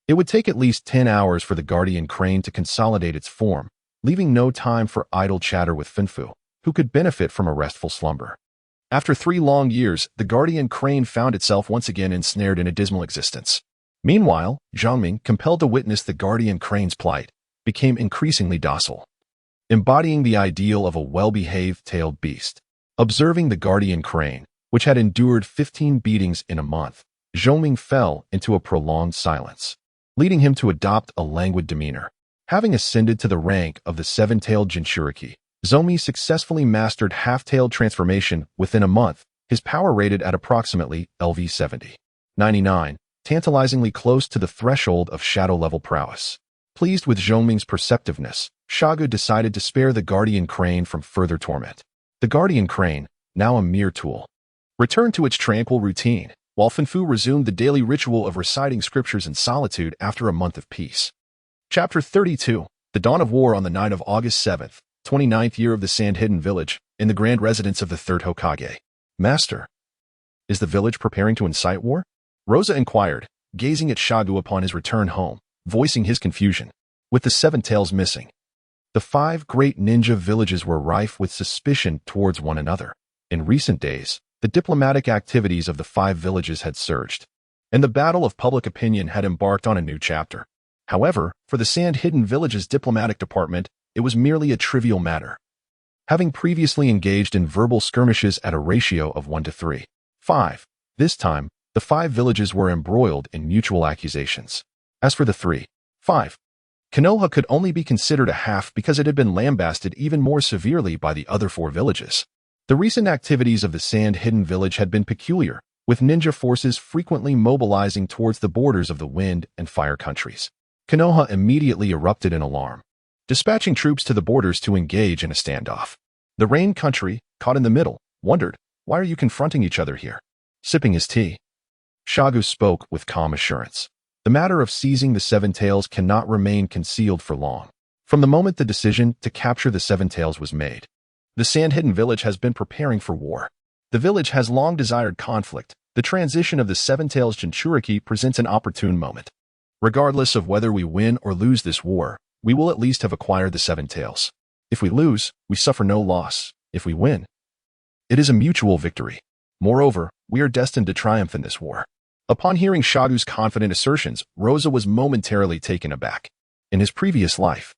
A: It would take at least 10 hours for the guardian crane to consolidate its form, leaving no time for idle chatter with Funfu, who could benefit from a restful slumber. After 3 long years, the guardian crane found itself once again ensnared in a dismal existence. Meanwhile, Xiangling, compelled to witness the guardian crane's plight, became increasingly docile, embodying the ideal of a well-behaved tailed beast. Observing the guardian crane, which had endured 15 beatings in a month, Xiangling fell into a prolonged silence, leading him to adopt a languid demeanor. Having ascended to the rank of the 7-tailed Jinchuriki, Zomi successfully mastered half-tailed transformation within a month, his power rated at approximately LV 70. 99, tantalizingly close to the threshold of shadow-level prowess. Pleased with Xiangling's perceptiveness, Sha Gu decided to spare the guardian crane from further torment. The guardian crane, now a mere tool, returned to its tranquil routine, while Funfu resumed the daily ritual of reciting scriptures in solitude after a month of peace. Chapter 32. The Dawn of War on the night of August 7th, 29th year of the Sand-Hidden Village, in the grand residence of the Third Kazekage. "Master, is the village preparing to incite war?" Rosa inquired, gazing at Sha Gu upon his return home, voicing his confusion. With the 7 tails missing, the 5 great ninja villages were rife with suspicion towards one another. In recent days, the diplomatic activities of the 5 villages had surged, and the battle of public opinion had embarked on a new chapter. However, for the Sand-Hidden Village's diplomatic department, it was merely a trivial matter, having previously engaged in verbal skirmishes at a ratio of 1 to 3. 5. This time, the 5 villages were embroiled in mutual accusations. As for the 3. 5. Konoha could only be considered a half because it had been lambasted even more severely by the other 4 villages. The recent activities of the Sand-Hidden Village had been peculiar, with ninja forces frequently mobilizing towards the borders of the Wind and Fire countries. Konoha immediately erupted in alarm, dispatching troops to the borders to engage in a standoff. The Rain country, caught in the middle, wondered, "Why are you confronting each other here?" Sipping his tea, Shagu spoke with calm assurance. The matter of seizing the Seven Tails cannot remain concealed for long. From the moment the decision to capture the Seven Tails was made, the Sand-Hidden village has been preparing for war. The village has long desired conflict. The transition of the Seven Tails Jinchuriki presents an opportune moment. Regardless of whether we win or lose this war, we will at least have acquired the Seven Tails. If we lose, we suffer no loss. If we win, it is a mutual victory. Moreover, we are destined to triumph in this war. Upon hearing Shagu's confident assertions, Rosa was momentarily taken aback. In his previous life,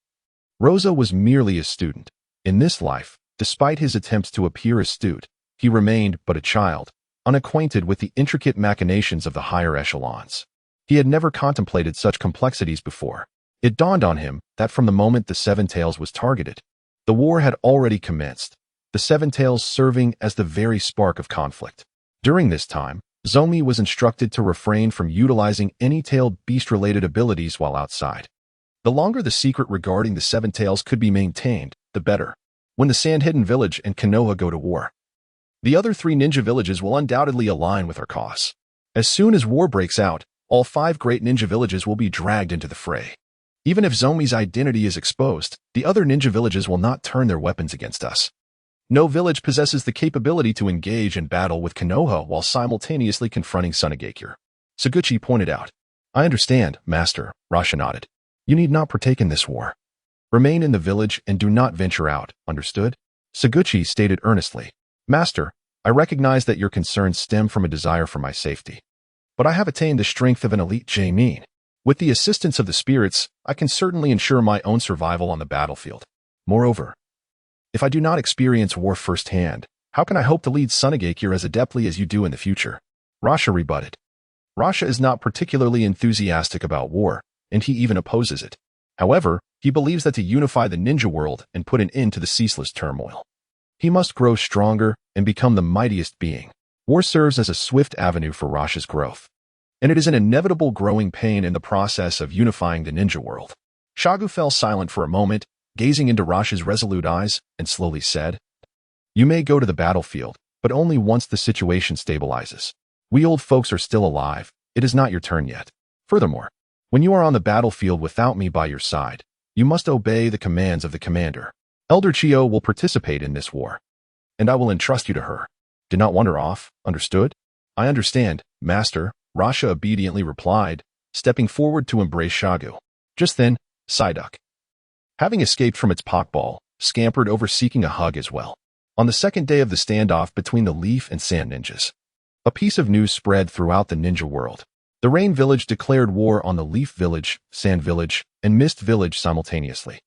A: Rosa was merely a student. In this life, despite his attempts to appear astute, he remained but a child, unacquainted with the intricate machinations of the higher echelons. He had never contemplated such complexities before. It dawned on him that from the moment the Seven Tails was targeted, the war had already commenced, the Seven Tails serving as the very spark of conflict. During this time, Zomi was instructed to refrain from utilizing any tailed beast-related abilities while outside. The longer the secret regarding the Seven Tails could be maintained, the better. When the Sand-Hidden village and Konoha go to war, the other three ninja villages will undoubtedly align with our cause. As soon as war breaks out, all 5 great ninja villages will be dragged into the fray. Even if Zomi's identity is exposed, the other ninja villages will not turn their weapons against us. No village possesses the capability to engage in battle with Konoha while simultaneously confronting Sunagakure. Saguchi pointed out. "I understand, Master," Rasha nodded. "You need not partake in this war. Remain in the village and do not venture out, understood?" Saguchi stated earnestly. "Master, I recognize that your concerns stem from a desire for my safety. But I have attained the strength of an elite Jainin. With the assistance of the spirits, I can certainly ensure my own survival on the battlefield. Moreover, if I do not experience war firsthand, how can I hope to lead Sunagakure as adeptly as you do in the future?" Rasha rebutted. Rasha is not particularly enthusiastic about war, and he even opposes it. However, he believes that to unify the ninja world and put an end to the ceaseless turmoil, he must grow stronger and become the mightiest being. War serves as a swift avenue for Rasha's growth, and it is an inevitable growing pain in the process of unifying the ninja world. Shagu fell silent for a moment, gazing into Rasha's resolute eyes, and slowly said, "You may go to the battlefield, but only once the situation stabilizes. We old folks are still alive. It is not your turn yet. Furthermore, when you are on the battlefield without me by your side, you must obey the commands of the commander. Elder Chio will participate in this war, and I will entrust you to her. Do not wander off, understood?" "I understand, Master," Rasha obediently replied, stepping forward to embrace Shagu. Just then, Psyduck, having escaped from its Pokeball, scampered over seeking a hug as well. On the second day of the standoff between the Leaf and Sand Ninjas, a piece of news spread throughout the ninja world. The Rain Village declared war on the Leaf Village, Sand Village, and Mist Village simultaneously.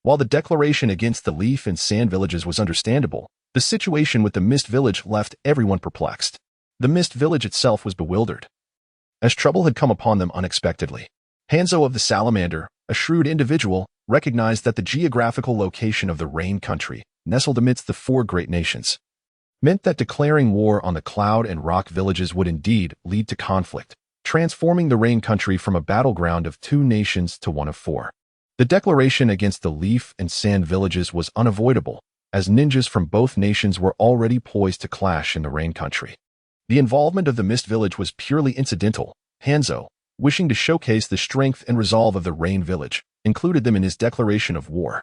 A: While the declaration against the Leaf and Sand Villages was understandable, the situation with the Mist Village left everyone perplexed. The Mist Village itself was bewildered, as trouble had come upon them unexpectedly. Hanzo of the Salamander, a shrewd individual, recognized that the geographical location of the Rain country, nestled amidst the 4 great nations, meant that declaring war on the Cloud and Rock villages would indeed lead to conflict, transforming the Rain country from a battleground of 2 nations to one of 4. The declaration against the Leaf and Sand villages was unavoidable, as ninjas from both nations were already poised to clash in the Rain country. The involvement of the Mist Village was purely incidental. Hanzo, wishing to showcase the strength and resolve of the Rain Village, included them in his declaration of war.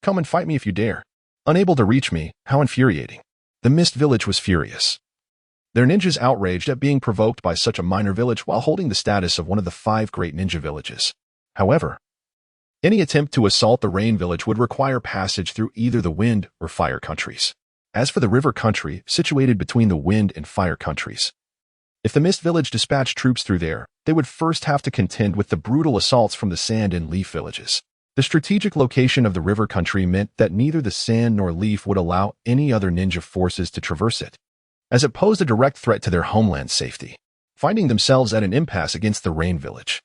A: "Come and fight me if you dare." Unable to reach me, how infuriating. The Mist Village was furious, their ninjas outraged at being provoked by such a minor village while holding the status of one of the 5 great ninja villages. However, any attempt to assault the Rain Village would require passage through either the Wind or Fire countries. As for the River country, situated between the Wind and Fire countries, if the Mist Village dispatched troops through there, they would first have to contend with the brutal assaults from the Sand and Leaf villages. The strategic location of the River country meant that neither the Sand nor Leaf would allow any other ninja forces to traverse it, as it posed a direct threat to their homeland's safety. Finding themselves at an impasse against the Rain Village,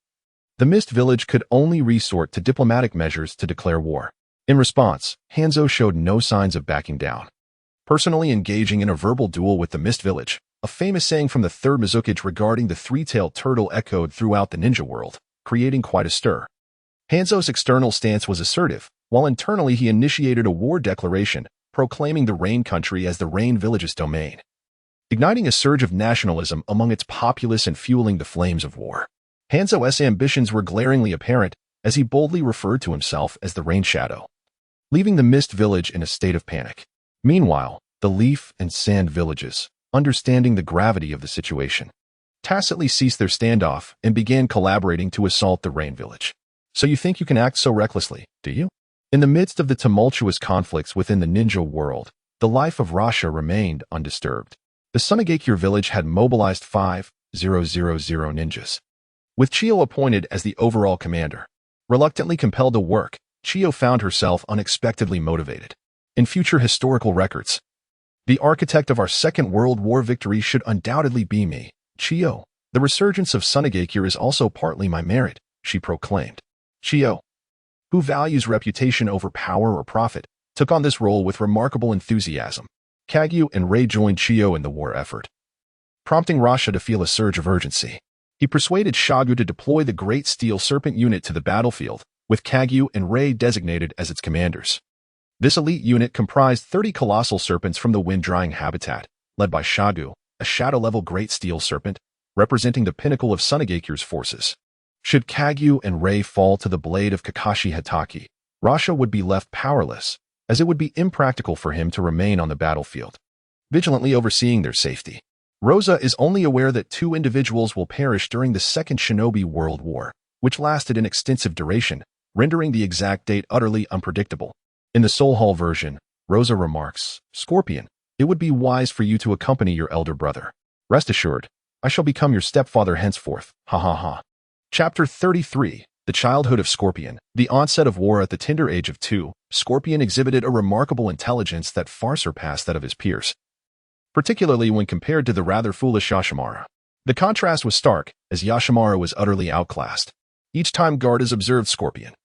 A: the Mist Village could only resort to diplomatic measures to declare war. In response, Hanzo showed no signs of backing down, personally engaging in a verbal duel with the Mist Village. A famous saying from the Third Kazekage regarding the 3-tailed turtle echoed throughout the ninja world, creating quite a stir. Hanzo's external stance was assertive, while internally he initiated a war declaration, proclaiming the Rain country as the Rain village's domain, igniting a surge of nationalism among its populace and fueling the flames of war. Hanzo's ambitions were glaringly apparent as he boldly referred to himself as the Rain Shadow, leaving the Mist village in a state of panic. Meanwhile, the Leaf and Sand villages, understanding the gravity of the situation, tacitly ceased their standoff and began collaborating to assault the Rain village. So you think you can act so recklessly, do you? In the midst of the tumultuous conflicts within the ninja world, the life of Rasha remained undisturbed. The Sunagakure village had mobilized 5,000 ninjas, with Chiyo appointed as the overall commander. Reluctantly compelled to work, Chiyo found herself unexpectedly motivated. In future historical records, the architect of our Second World War victory should undoubtedly be me, Chiyo. The resurgence of Sunagakure is also partly my merit, she proclaimed. Chiyo, who values reputation over power or profit, took on this role with remarkable enthusiasm. Kagyu and Rei joined Chiyo in the war effort, prompting Rasha to feel a surge of urgency. He persuaded Shagu to deploy the Great Steel Serpent unit to the battlefield, with Kagyu and Rei designated as its commanders. This elite unit comprised 30 colossal serpents from the wind-drying habitat, led by Shagu, a shadow-level Great Steel Serpent, representing the pinnacle of Sunagakure's forces. Should Kagyu and Rei fall to the blade of Kakashi Hatake, Rasha would be left powerless, as it would be impractical for him to remain on the battlefield, vigilantly overseeing their safety. Rosa is only aware that 2 individuals will perish during the Second Shinobi World War, which lasted an extensive duration, rendering the exact date utterly unpredictable. In the Soul Hall version, Rosa remarks, "Scorpion, it would be wise for you to accompany your elder brother. Rest assured, I shall become your stepfather henceforth, ha ha ha." Chapter 33, The Childhood of Scorpion. The onset of war at the tender age of 2, Scorpion exhibited a remarkable intelligence that far surpassed that of his peers, particularly when compared to the rather foolish Yashimara. The contrast was stark, as Yashimara was utterly outclassed. Each time Gardas observed Scorpion,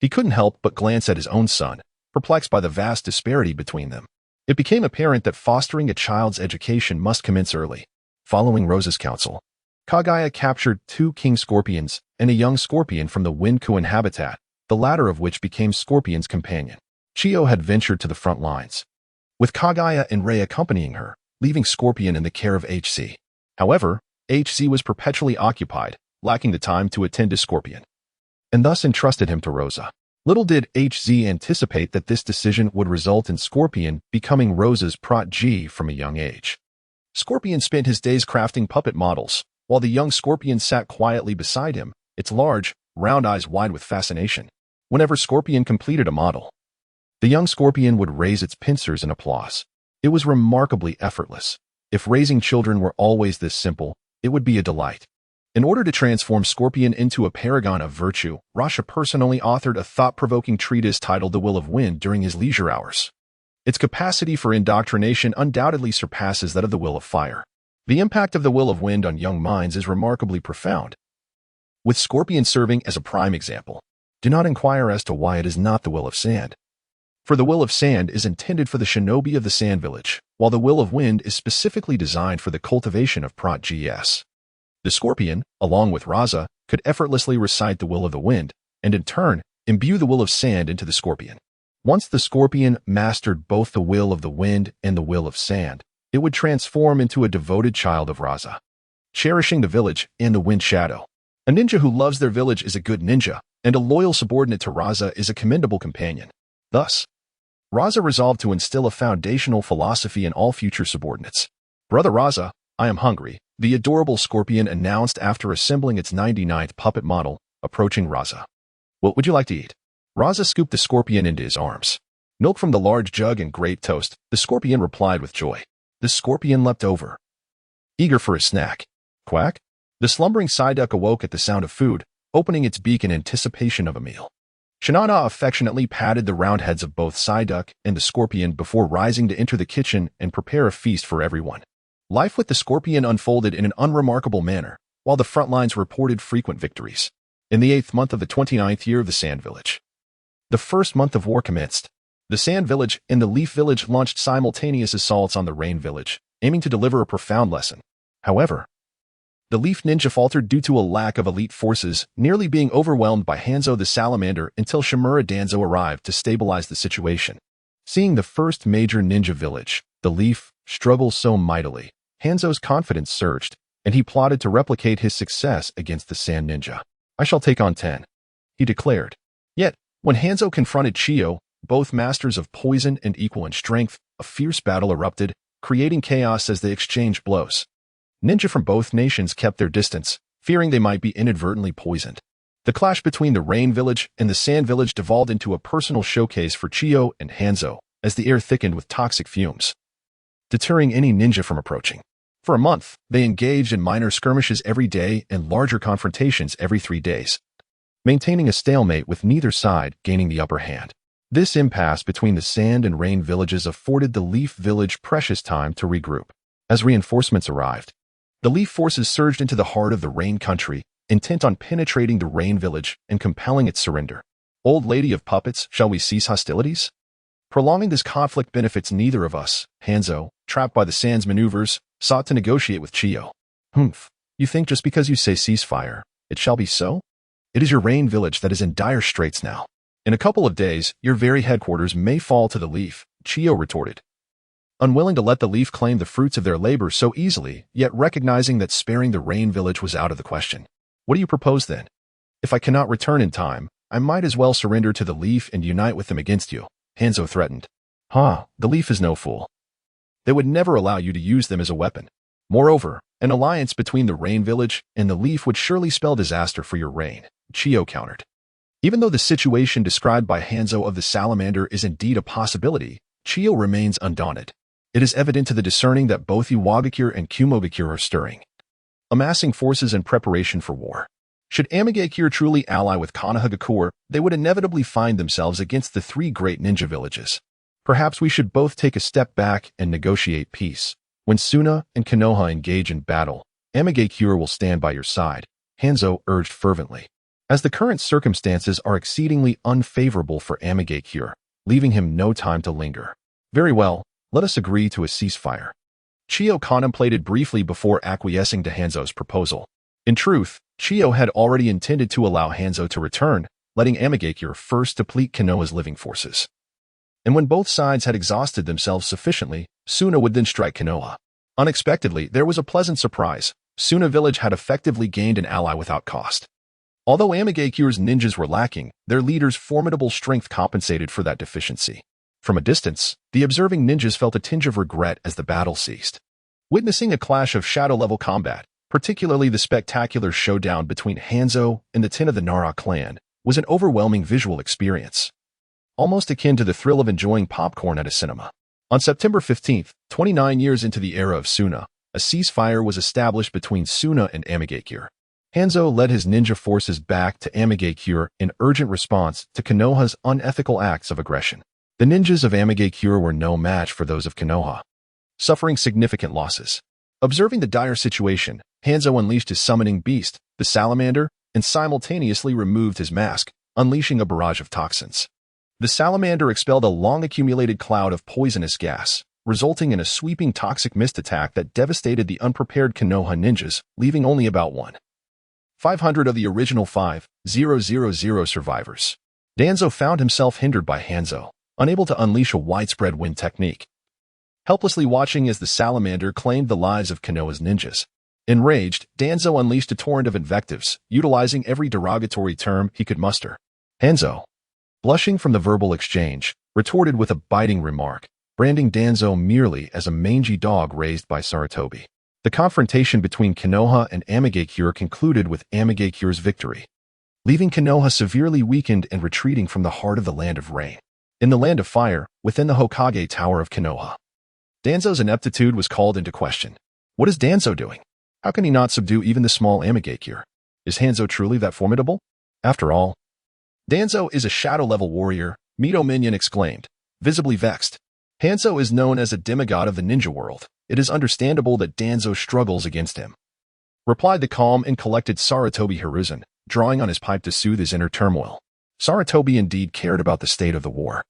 A: he couldn't help but glance at his own son, perplexed by the vast disparity between them. It became apparent that fostering a child's education must commence early. Following Rosa's counsel, Kagaya captured 2 king scorpions and a young scorpion from the Wind Kuan habitat, the latter of which became Scorpion's companion. Chiyo had ventured to the front lines, with Kagaya and Rei accompanying her, leaving Scorpion in the care of HC. However, HC was perpetually occupied, lacking the time to attend to Scorpion, and thus entrusted him to Rosa. Little did HZ anticipate that this decision would result in Scorpion becoming Rosa's protege from a young age. Scorpion spent his days crafting puppet models, while the young Scorpion sat quietly beside him, its large, round eyes wide with fascination. Whenever Scorpion completed a model, the young Scorpion would raise its pincers in applause. It was remarkably effortless. If raising children were always this simple, it would be a delight. In order to transform Scorpion into a paragon of virtue, Rasha personally authored a thought-provoking treatise titled The Will of Wind during his leisure hours. Its capacity for indoctrination undoubtedly surpasses that of the Will of Fire. The impact of the Will of Wind on young minds is remarkably profound, with Scorpion serving as a prime example. Do not inquire as to why it is not the Will of Sand, for the Will of Sand is intended for the shinobi of the Sand Village, while the Will of Wind is specifically designed for the cultivation of Prot GS. The Scorpion, along with Raza, could effortlessly recite the Will of the Wind, and in turn, imbue the Will of Sand into the Scorpion. Once the Scorpion mastered both the Will of the Wind and the Will of Sand, it would transform into a devoted child of Raza, cherishing the village and the Wind Shadow. A ninja who loves their village is a good ninja, and a loyal subordinate to Raza is a commendable companion. Thus, Raza resolved to instill a foundational philosophy in all future subordinates. "Brother Raza, I am hungry," the adorable Scorpion announced after assembling its 99th puppet model, approaching Raza. "What would you like to eat?" Raza scooped the Scorpion into his arms. "Milk from the large jug and grape toast," the Scorpion replied with joy. The Scorpion leapt over, eager for his snack. "Quack!" The slumbering Psyduck awoke at the sound of food, opening its beak in anticipation of a meal. Shinana affectionately patted the round heads of both Psyduck and the Scorpion before rising to enter the kitchen and prepare a feast for everyone. Life with the Scorpion unfolded in an unremarkable manner, while the front lines reported frequent victories. In the 8th month of the 29th year of the Sand Village, the first month of war commenced. The Sand Village and the Leaf Village launched simultaneous assaults on the Rain Village, aiming to deliver a profound lesson. However, The Leaf Ninja faltered due to a lack of elite forces, nearly being overwhelmed by Hanzo the Salamander until Shimura Danzo arrived to stabilize the situation. Seeing the first major ninja village, the Leaf, struggle so mightily, Hanzo's confidence surged, and he plotted to replicate his success against the Sand Ninja. "I shall take on 10," he declared. Yet, when Hanzo confronted Chiyo, both masters of poison and equal in strength, a fierce battle erupted, creating chaos as they exchanged blows. Ninja from both nations kept their distance, fearing they might be inadvertently poisoned. The clash between the Rain Village and the Sand Village devolved into a personal showcase for Chiyo and Hanzo, as the air thickened with toxic fumes, deterring any ninja from approaching. For a month, they engaged in minor skirmishes every day and larger confrontations every 3 days, maintaining a stalemate with neither side gaining the upper hand. This impasse between the Sand and Rain villages afforded the Leaf Village precious time to regroup. As reinforcements arrived, the Leaf forces surged into the heart of the Rain country, intent on penetrating the Rain Village and compelling its surrender. "Old Lady of Puppets, shall we cease hostilities? Prolonging this conflict benefits neither of us." Hanzo, trapped by the Sand's maneuvers, sought to negotiate with Chiyo. "Humph, you think just because you say ceasefire, it shall be so? It is your Rain Village that is in dire straits now. In a couple of days, your very headquarters may fall to the Leaf," Chiyo retorted. Unwilling to let the Leaf claim the fruits of their labor so easily, yet recognizing that sparing the Rain Village was out of the question. "What do you propose then? If I cannot return in time, I might as well surrender to the Leaf and unite with them against you," Hanzo threatened. The Leaf is no fool. They would never allow you to use them as a weapon. Moreover, an alliance between the Rain Village and the Leaf would surely spell disaster for your reign, Chiyo countered. Even though the situation described by Hanzo of the Salamander is indeed a possibility, Chiyo remains undaunted. It is evident to the discerning that both Iwagakure and Kumogakure are stirring, amassing forces in preparation for war. Should Amigakure truly ally with Konohagakure, they would inevitably find themselves against the 3 great ninja villages. "Perhaps we should both take a step back and negotiate peace. When Suna and Konoha engage in battle, Amigakure will stand by your side," Hanzo urged fervently. As the current circumstances are exceedingly unfavorable for Amigakure, leaving him no time to linger. "Very well. Let us agree to a ceasefire." Chiyo contemplated briefly before acquiescing to Hanzo's proposal. In truth, Chiyo had already intended to allow Hanzo to return, letting Amigakure first deplete Konoha's living forces. And when both sides had exhausted themselves sufficiently, Suna would then strike Konoha. Unexpectedly, there was a pleasant surprise. Suna Village had effectively gained an ally without cost. Although Amigakure's ninjas were lacking, their leader's formidable strength compensated for that deficiency. From a distance, the observing ninjas felt a tinge of regret as the battle ceased. Witnessing a clash of shadow-level combat, particularly the spectacular showdown between Hanzo and the 10 of the Nara clan, was an overwhelming visual experience, almost akin to the thrill of enjoying popcorn at a cinema. On September 15th, 29 years into the era of Suna, a ceasefire was established between Suna and Amigakure. Hanzo led his ninja forces back to Amigakure in urgent response to Konoha's unethical acts of aggression. The ninjas of Amigakure were no match for those of Konoha, suffering significant losses. Observing the dire situation, Hanzo unleashed his summoning beast, the Salamander, and simultaneously removed his mask, unleashing a barrage of toxins. The Salamander expelled a long-accumulated cloud of poisonous gas, resulting in a sweeping toxic mist attack that devastated the unprepared Konoha ninjas, leaving only about 1,500 of the original 5,000 survivors. Danzo found himself hindered by Hanzo, unable to unleash a widespread wind technique, helplessly watching as the Salamander claimed the lives of Konoha's ninjas. Enraged, Danzo unleashed a torrent of invectives, utilizing every derogatory term he could muster. Hanzo, blushing from the verbal exchange, retorted with a biting remark, branding Danzo merely as a mangy dog raised by Sarutobi. The confrontation between Konoha and Amigakure concluded with Amigakure's victory, leaving Konoha severely weakened and retreating from the heart of the Land of Rain. In the Land of Fire, within the Hokage Tower of Konoha, Danzo's ineptitude was called into question. What is Danzo doing? How can he not subdue even the small Amigakure? Is Hanzo truly that formidable? After all, Danzo is a shadow-level warrior, Mito Minion exclaimed, visibly vexed. Hanzo is known as a demigod of the ninja world. It is understandable that Danzo struggles against him, replied the calm and collected Sarutobi Hiruzen, drawing on his pipe to soothe his inner turmoil. Sarutobi indeed cared about the state of the war,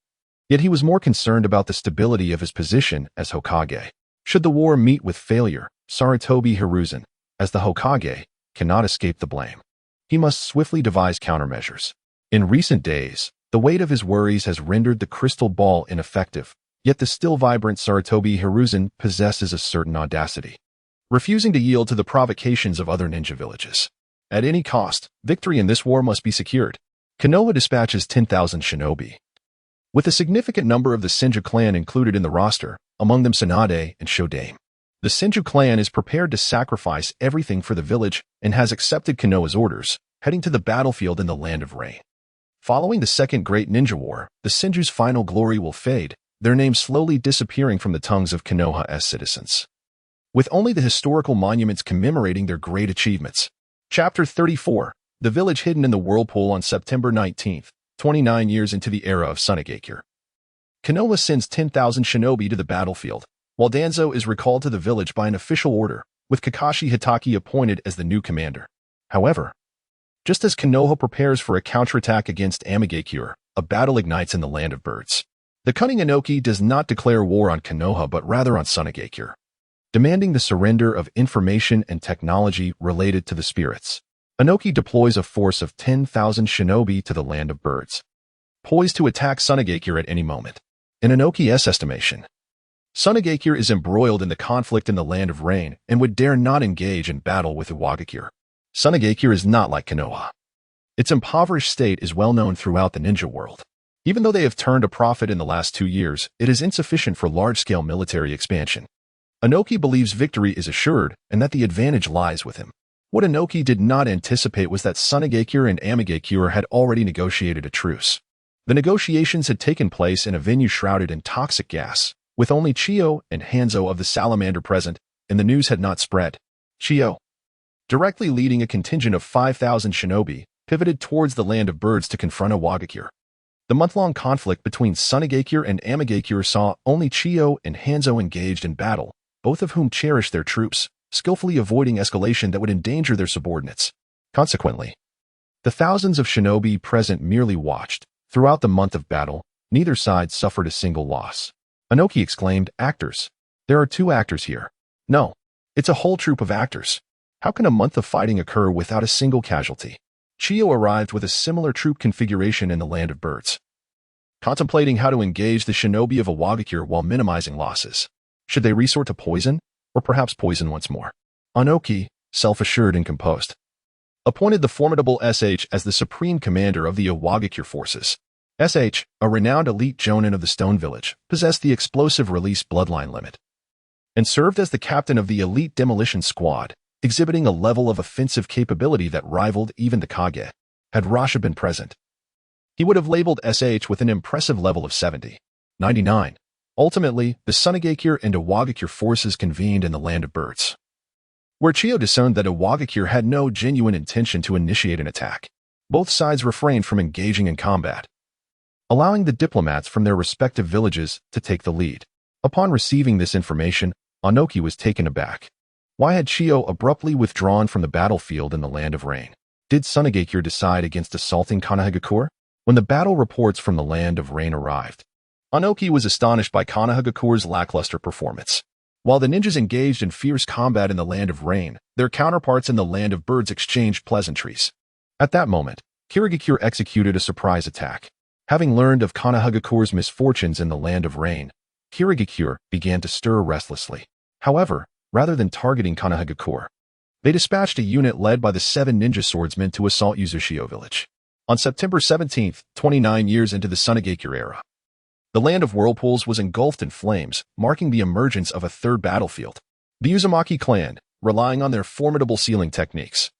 A: yet he was more concerned about the stability of his position as Hokage. Should the war meet with failure, Sarutobi Hiruzen, as the Hokage, cannot escape the blame. He must swiftly devise countermeasures. In recent days, the weight of his worries has rendered the crystal ball ineffective, yet the still vibrant Sarutobi Hiruzen possesses a certain audacity, refusing to yield to the provocations of other ninja villages. At any cost, victory in this war must be secured. Konoha dispatches 10,000 shinobi. With a significant number of the Senju clan included in the roster, among them Tsunade and Shodame. The Senju clan is prepared to sacrifice everything for the village and has accepted Konoha's orders, heading to the battlefield in the Land of Rain. Following the Second Great Ninja War, the Senju's final glory will fade, their names slowly disappearing from the tongues of Konoha's citizens, with only the historical monuments commemorating their great achievements. Chapter 34. The Village Hidden in the Whirlpool. On September 19th, 29 years into the era of Sunagakure, Konoha sends 10,000 shinobi to the battlefield, while Danzo is recalled to the village by an official order, with Kakashi Hitaki appointed as the new commander. However, just as Konoha prepares for a counterattack against Amigakure, a battle ignites in the Land of Birds. The cunning Inoki does not declare war on Konoha but rather on Sunagakure, demanding the surrender of information and technology related to the spirits. Inoki deploys a force of 10,000 shinobi to the Land of Birds, poised to attack Sunagakure at any moment. In Inoki's estimation, Sunagakure is embroiled in the conflict in the Land of Rain and would dare not engage in battle with Iwagakure. Sunagakure is not like Konoha. Its impoverished state is well known throughout the ninja world. Even though they have turned a profit in the last 2 years, it is insufficient for large-scale military expansion. Inoki believes victory is assured and that the advantage lies with him. What Inoki did not anticipate was that Sunagakure and Amigakure had already negotiated a truce. The negotiations had taken place in a venue shrouded in toxic gas, with only Chiyo and Hanzo of the Salamander present, and the news had not spread. Chiyo, directly leading a contingent of 5,000 shinobi, pivoted towards the Land of Birds to confront Iwagakure. The month-long conflict between Sunagakure and Amigakure saw only Chiyo and Hanzo engaged in battle, both of whom cherished their troops, skillfully avoiding escalation that would endanger their subordinates. Consequently, the thousands of shinobi present merely watched. Throughout the month of battle, neither side suffered a single loss. Inoki exclaimed, "Actors. There are 2 actors here. No, it's a whole troop of actors. How can a month of fighting occur without a single casualty?" Chiyo arrived with a similar troop configuration in the Land of Birds, contemplating how to engage the shinobi of Iwagakure while minimizing losses. Should they resort to poison, or perhaps poison once more? Inoki, self-assured and composed, appointed the formidable SH as the supreme commander of the Iwagakure forces. SH, a renowned elite jonin of the Stone Village, possessed the explosive release bloodline limit, and served as the captain of the elite demolition squad, exhibiting a level of offensive capability that rivaled even the Kage. Had Rasha been present, he would have labeled SH with an impressive level of 70. 99. Ultimately, the Sunagakure and Iwagakure forces convened in the Land of Birds, where Chiyo discerned that Iwagakure had no genuine intention to initiate an attack. Both sides refrained from engaging in combat, allowing the diplomats from their respective villages to take the lead. Upon receiving this information, Inoki was taken aback. Why had Chiyo abruptly withdrawn from the battlefield in the Land of Rain? Did Sunagakure decide against assaulting Konohagakure? When the battle reports from the Land of Rain arrived, Inoki was astonished by Konohagakure's lackluster performance. While the ninjas engaged in fierce combat in the Land of Rain, their counterparts in the Land of Birds exchanged pleasantries. At that moment, Kirigakure executed a surprise attack. Having learned of Konohagakure's misfortunes in the Land of Rain, Kirigakure began to stir restlessly. However, rather than targeting Konohagakure, they dispatched a unit led by the 7 ninja swordsmen to assault Uzushio village. On September 17th, 29 years into the Sunagakure era, the Land of Whirlpools was engulfed in flames, marking the emergence of a third battlefield. The Uzumaki clan, relying on their formidable sealing techniques,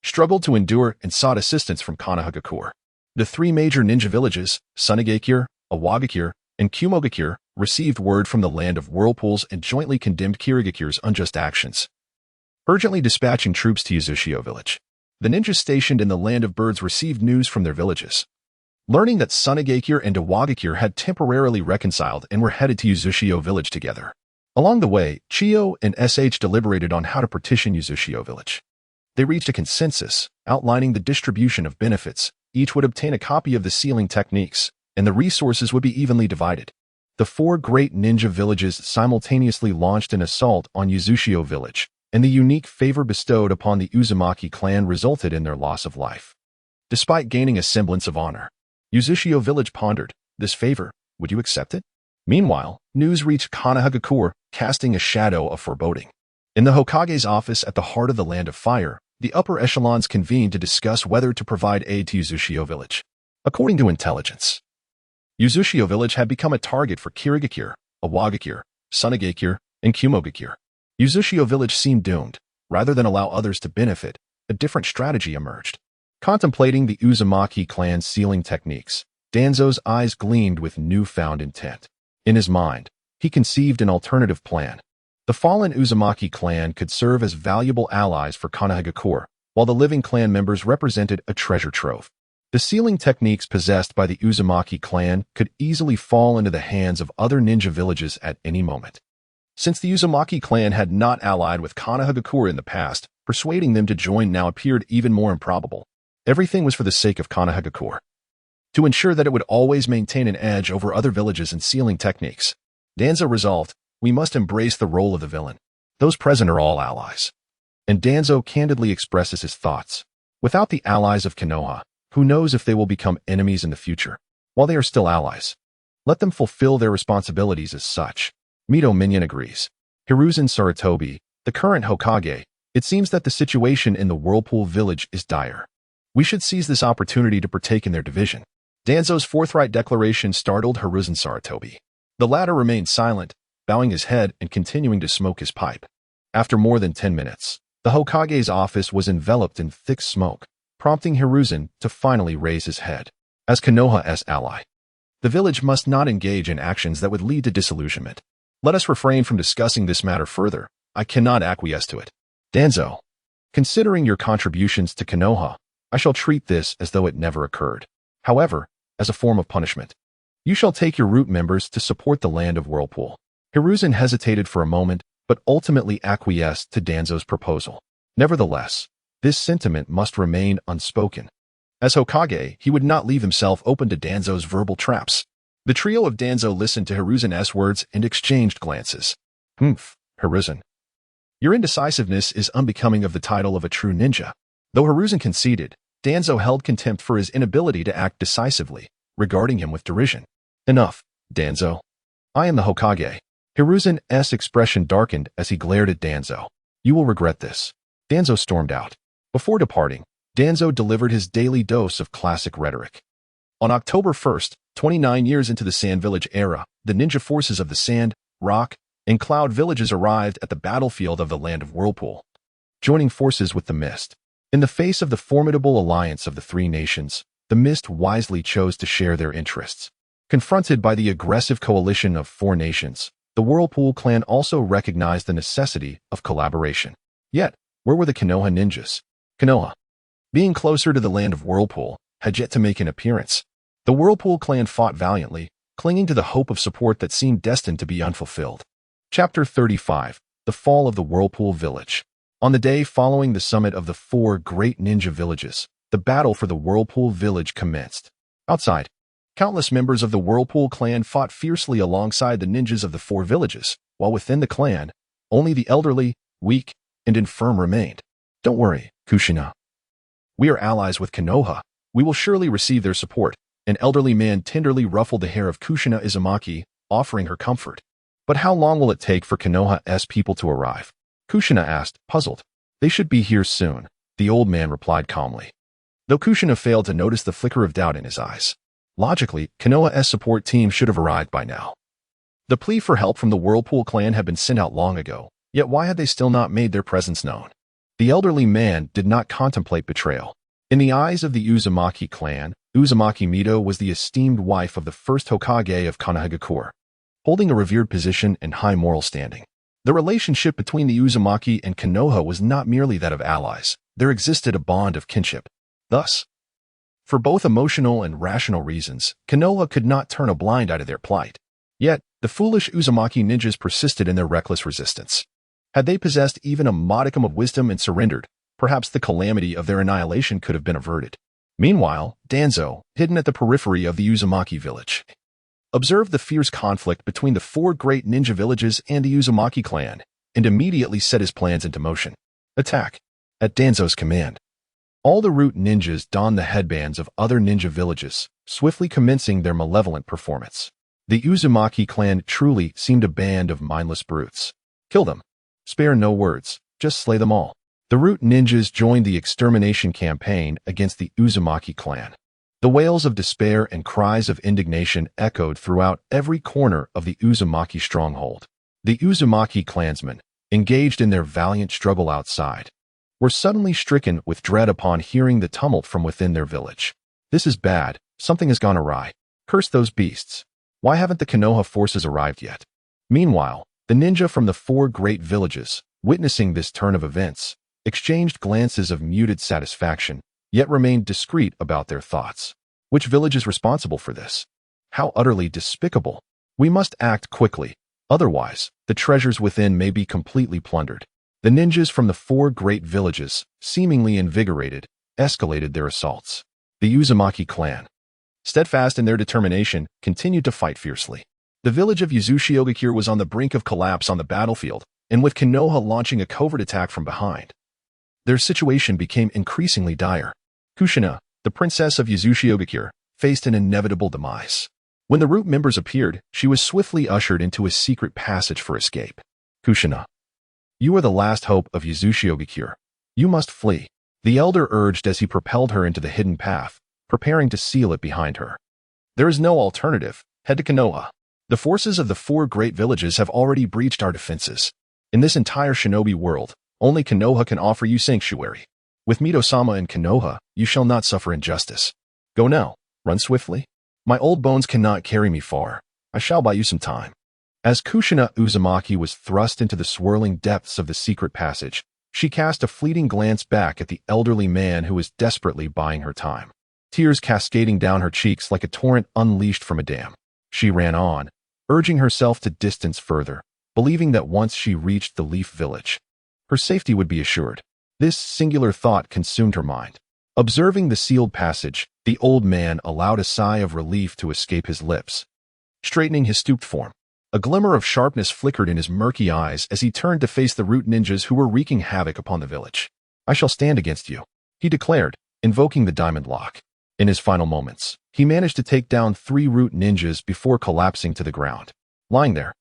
A: struggled to endure and sought assistance from Konohagakure. The 3 major ninja villages, Sunagakure, Iwagakure, and Kumogakure, received word from the Land of Whirlpools and jointly condemned Kirigakure's unjust actions, urgently dispatching troops to Uzushio village. The ninjas stationed in the Land of Birds received news from their villages, learning that Sunagakure and Iwagakure had temporarily reconciled and were headed to Uzushio village together. Along the way, Chiyo and SH deliberated on how to partition Uzushio village. They reached a consensus, outlining the distribution of benefits. Each would obtain a copy of the sealing techniques, and the resources would be evenly divided. The 4 great ninja villages simultaneously launched an assault on Uzushio village, and the unique favor bestowed upon the Uzumaki clan resulted in their loss of life. Despite gaining a semblance of honor, Uzushio village pondered, this favor, would you accept it? Meanwhile, news reached Konohagakure, casting a shadow of foreboding. In the Hokage's office at the heart of the Land of Fire, the upper echelons convened to discuss whether to provide aid to Uzushio village. According to intelligence, Uzushio village had become a target for Kirigakure, Awagakure, Sunagakure, and Kumogakure. Uzushio village seemed doomed. Rather than allow others to benefit, a different strategy emerged. Contemplating the Uzumaki clan's sealing techniques, Danzo's eyes gleamed with newfound intent. In his mind, he conceived an alternative plan. The fallen Uzumaki clan could serve as valuable allies for Konohagakure, while the living clan members represented a treasure trove. The sealing techniques possessed by the Uzumaki clan could easily fall into the hands of other ninja villages at any moment. Since the Uzumaki clan had not allied with Konohagakure in the past, persuading them to join now appeared even more improbable. Everything was for the sake of Konohagakure. To ensure that it would always maintain an edge over other villages in sealing techniques, Danzo resolved, we must embrace the role of the villain. Those present are all allies. And Danzo candidly expresses his thoughts. Without the allies of Konoha, who knows if they will become enemies in the future? While they are still allies, let them fulfill their responsibilities as such. Mito Minion agrees. Hiruzen Sarutobi, the current Hokage, it seems that the situation in the Whirlpool village is dire. We should seize this opportunity to partake in their division. Danzo's forthright declaration startled Hiruzen Sarutobi. The latter remained silent, bowing his head and continuing to smoke his pipe. After more than 10 minutes, the Hokage's office was enveloped in thick smoke, prompting Hiruzen to finally raise his head. As Konoha's ally, the village must not engage in actions that would lead to disillusionment. Let us refrain from discussing this matter further. I cannot acquiesce to it. Danzo, considering your contributions to Konoha, I shall treat this as though it never occurred. However, as a form of punishment, you shall take your root members to support the land of Whirlpool. Hiruzen hesitated for a moment, but ultimately acquiesced to Danzo's proposal. Nevertheless, this sentiment must remain unspoken. As Hokage, he would not leave himself open to Danzo's verbal traps. The trio of Danzo listened to Hiruzen's words and exchanged glances. Hiruzen. Your indecisiveness is unbecoming of the title of a true ninja. Though Hiruzen conceded, Danzo held contempt for his inability to act decisively, regarding him with derision. Enough, Danzo. I am the Hokage. Hiruzen's expression darkened as he glared at Danzo. You will regret this. Danzo stormed out. Before departing, Danzo delivered his daily dose of classic rhetoric. On October 1st, 29 years into the Sand Village era, the ninja forces of the Sand, Rock, and Cloud villages arrived at the battlefield of the Land of Whirlpool, joining forces with the Mist. In the face of the formidable alliance of the three nations, the Mist wisely chose to share their interests. Confronted by the aggressive coalition of four nations, the Whirlpool clan also recognized the necessity of collaboration. Yet, where were the Konoha ninjas? Konoha, being closer to the Land of Whirlpool, had yet to make an appearance. The Whirlpool clan fought valiantly, clinging to the hope of support that seemed destined to be unfulfilled. Chapter 35, The Fall of the Whirlpool Village. On the day following the summit of the four great ninja villages, the battle for the Whirlpool village commenced. Outside, countless members of the Whirlpool clan fought fiercely alongside the ninjas of the four villages, while within the clan, only the elderly, weak, and infirm remained. Don't worry, Kushina. We are allies with Konoha. We will surely receive their support. An elderly man tenderly ruffled the hair of Kushina Izumaki, offering her comfort. But how long will it take for Konoha's people to arrive? Kushina asked, puzzled. They should be here soon, the old man replied calmly. Though Kushina failed to notice the flicker of doubt in his eyes. Logically, Konoha's support team should have arrived by now. The plea for help from the Whirlpool clan had been sent out long ago, yet why had they still not made their presence known? The elderly man did not contemplate betrayal. In the eyes of the Uzumaki clan, Uzumaki Mito was the esteemed wife of the first Hokage of Konohagakure, holding a revered position and high moral standing. The relationship between the Uzumaki and Konoha was not merely that of allies. There existed a bond of kinship. Thus, for both emotional and rational reasons, Konoha could not turn a blind eye to their plight. Yet, the foolish Uzumaki ninjas persisted in their reckless resistance. Had they possessed even a modicum of wisdom and surrendered, perhaps the calamity of their annihilation could have been averted. Meanwhile, Danzo, hidden at the periphery of the Uzumaki village, observed the fierce conflict between the four great ninja villages and the Uzumaki clan, and immediately set his plans into motion. Attack! At Danzo's command. All the root ninjas donned the headbands of other ninja villages, swiftly commencing their malevolent performance. The Uzumaki clan truly seemed a band of mindless brutes. Kill them. Spare no words, just slay them all. The root ninjas joined the extermination campaign against the Uzumaki clan. The wails of despair and cries of indignation echoed throughout every corner of the Uzumaki stronghold. The Uzumaki clansmen, engaged in their valiant struggle outside, were suddenly stricken with dread upon hearing the tumult from within their village. This is bad. Something has gone awry. Curse those beasts. Why haven't the Konoha forces arrived yet? Meanwhile, the ninja from the 4 great villages, witnessing this turn of events, exchanged glances of muted satisfaction, yet remained discreet about their thoughts. Which village is responsible for this? How utterly despicable. We must act quickly, otherwise, the treasures within may be completely plundered. The ninjas from the 4 great villages, seemingly invigorated, escalated their assaults. The Uzumaki clan, steadfast in their determination, continued to fight fiercely. The village of Xiangling was on the brink of collapse on the battlefield, and with Konoha launching a covert attack from behind, their situation became increasingly dire. Kushina, the princess of Xiangling, faced an inevitable demise. When the root members appeared, she was swiftly ushered into a secret passage for escape. Kushina, you are the last hope of Xiangling. You must flee, the elder urged as he propelled her into the hidden path, preparing to seal it behind her. There is no alternative. Head to Konoha. The forces of the 4 great villages have already breached our defenses. In this entire shinobi world, only Konoha can offer you sanctuary. With Mito-sama and Konoha, you shall not suffer injustice. Go now. Run swiftly. My old bones cannot carry me far. I shall buy you some time. As Kushina Uzumaki was thrust into the swirling depths of the secret passage, she cast a fleeting glance back at the elderly man who was desperately buying her time. Tears cascading down her cheeks like a torrent unleashed from a dam. She ran on, urging herself to distance further, believing that once she reached the Leaf Village, her safety would be assured. This singular thought consumed her mind. Observing the sealed passage, the old man allowed a sigh of relief to escape his lips. Straightening his stooped form, a glimmer of sharpness flickered in his murky eyes as he turned to face the root ninjas who were wreaking havoc upon the village. I shall stand against you, he declared, invoking the diamond lock. In his final moments, he managed to take down 3 root ninjas before collapsing to the ground. Lying there,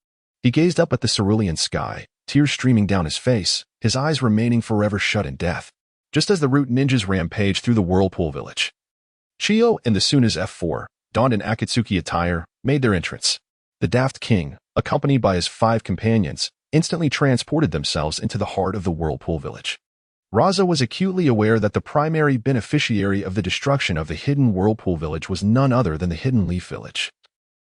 A: he gazed up at the cerulean sky, tears streaming down his face, his eyes remaining forever shut in death. Just as the root ninjas rampaged through the whirlpool village, Chiyo and the Sunas F4, donned in Akatsuki attire, made their entrance. The daft king, accompanied by his 5 companions, instantly transported themselves into the heart of the whirlpool village. Rasha was acutely aware that the primary beneficiary of the destruction of the hidden whirlpool village was none other than the hidden Leaf Village,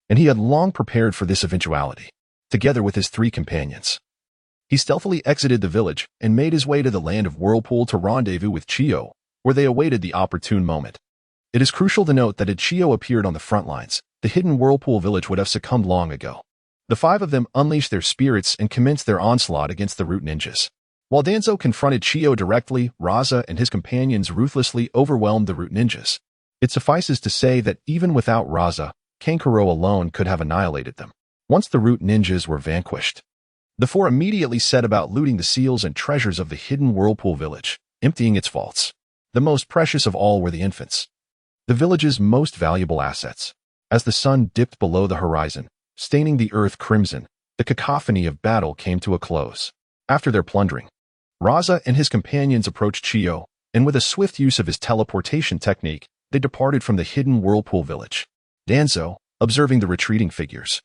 A: and he had long prepared for this eventuality. Together with his 3 companions, he stealthily exited the village and made his way to the land of Whirlpool to rendezvous with Chiyo, where they awaited the opportune moment. It is crucial to note that had Chiyo appeared on the front lines, the hidden Whirlpool village would have succumbed long ago. The 5 of them unleashed their spirits and commenced their onslaught against the root ninjas. While Danzo confronted Chiyo directly, Rasha and his companions ruthlessly overwhelmed the root ninjas. It suffices to say that even without Rasha, Kankuro alone could have annihilated them. Once the root ninjas were vanquished, the 4 immediately set about looting the seals and treasures of the hidden Whirlpool village, emptying its vaults. The most precious of all were the infants, the village's most valuable assets. As the sun dipped below the horizon, staining the earth crimson, the cacophony of battle came to a close. After their plundering, Rasha and his companions approached Chiyo, and with a swift use of his teleportation technique, they departed from the hidden Whirlpool village. Danzo, observing the retreating figures,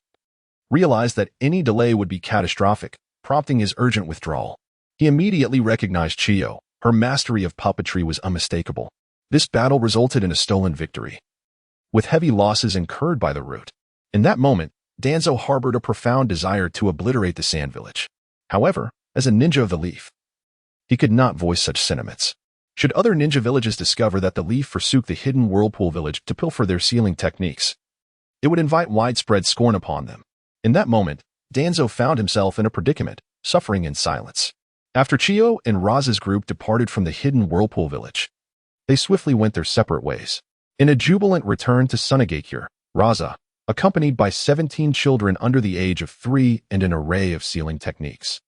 A: realized that any delay would be catastrophic, prompting his urgent withdrawal. He immediately recognized Chiyo. Her mastery of puppetry was unmistakable. This battle resulted in a stolen victory, with heavy losses incurred by the root. In that moment, Danzo harbored a profound desire to obliterate the Sand Village. However, as a ninja of the Leaf, he could not voice such sentiments. Should other ninja villages discover that the Leaf forsook the hidden Whirlpool village to pilfer their sealing techniques, it would invite widespread scorn upon them. In that moment, Danzo found himself in a predicament, suffering in silence. After Chiyo and Rasha's group departed from the hidden Whirlpool village, they swiftly went their separate ways. In a jubilant return to Sunagakure, Rasha, accompanied by 17 children under the age of 3 and an array of sealing techniques,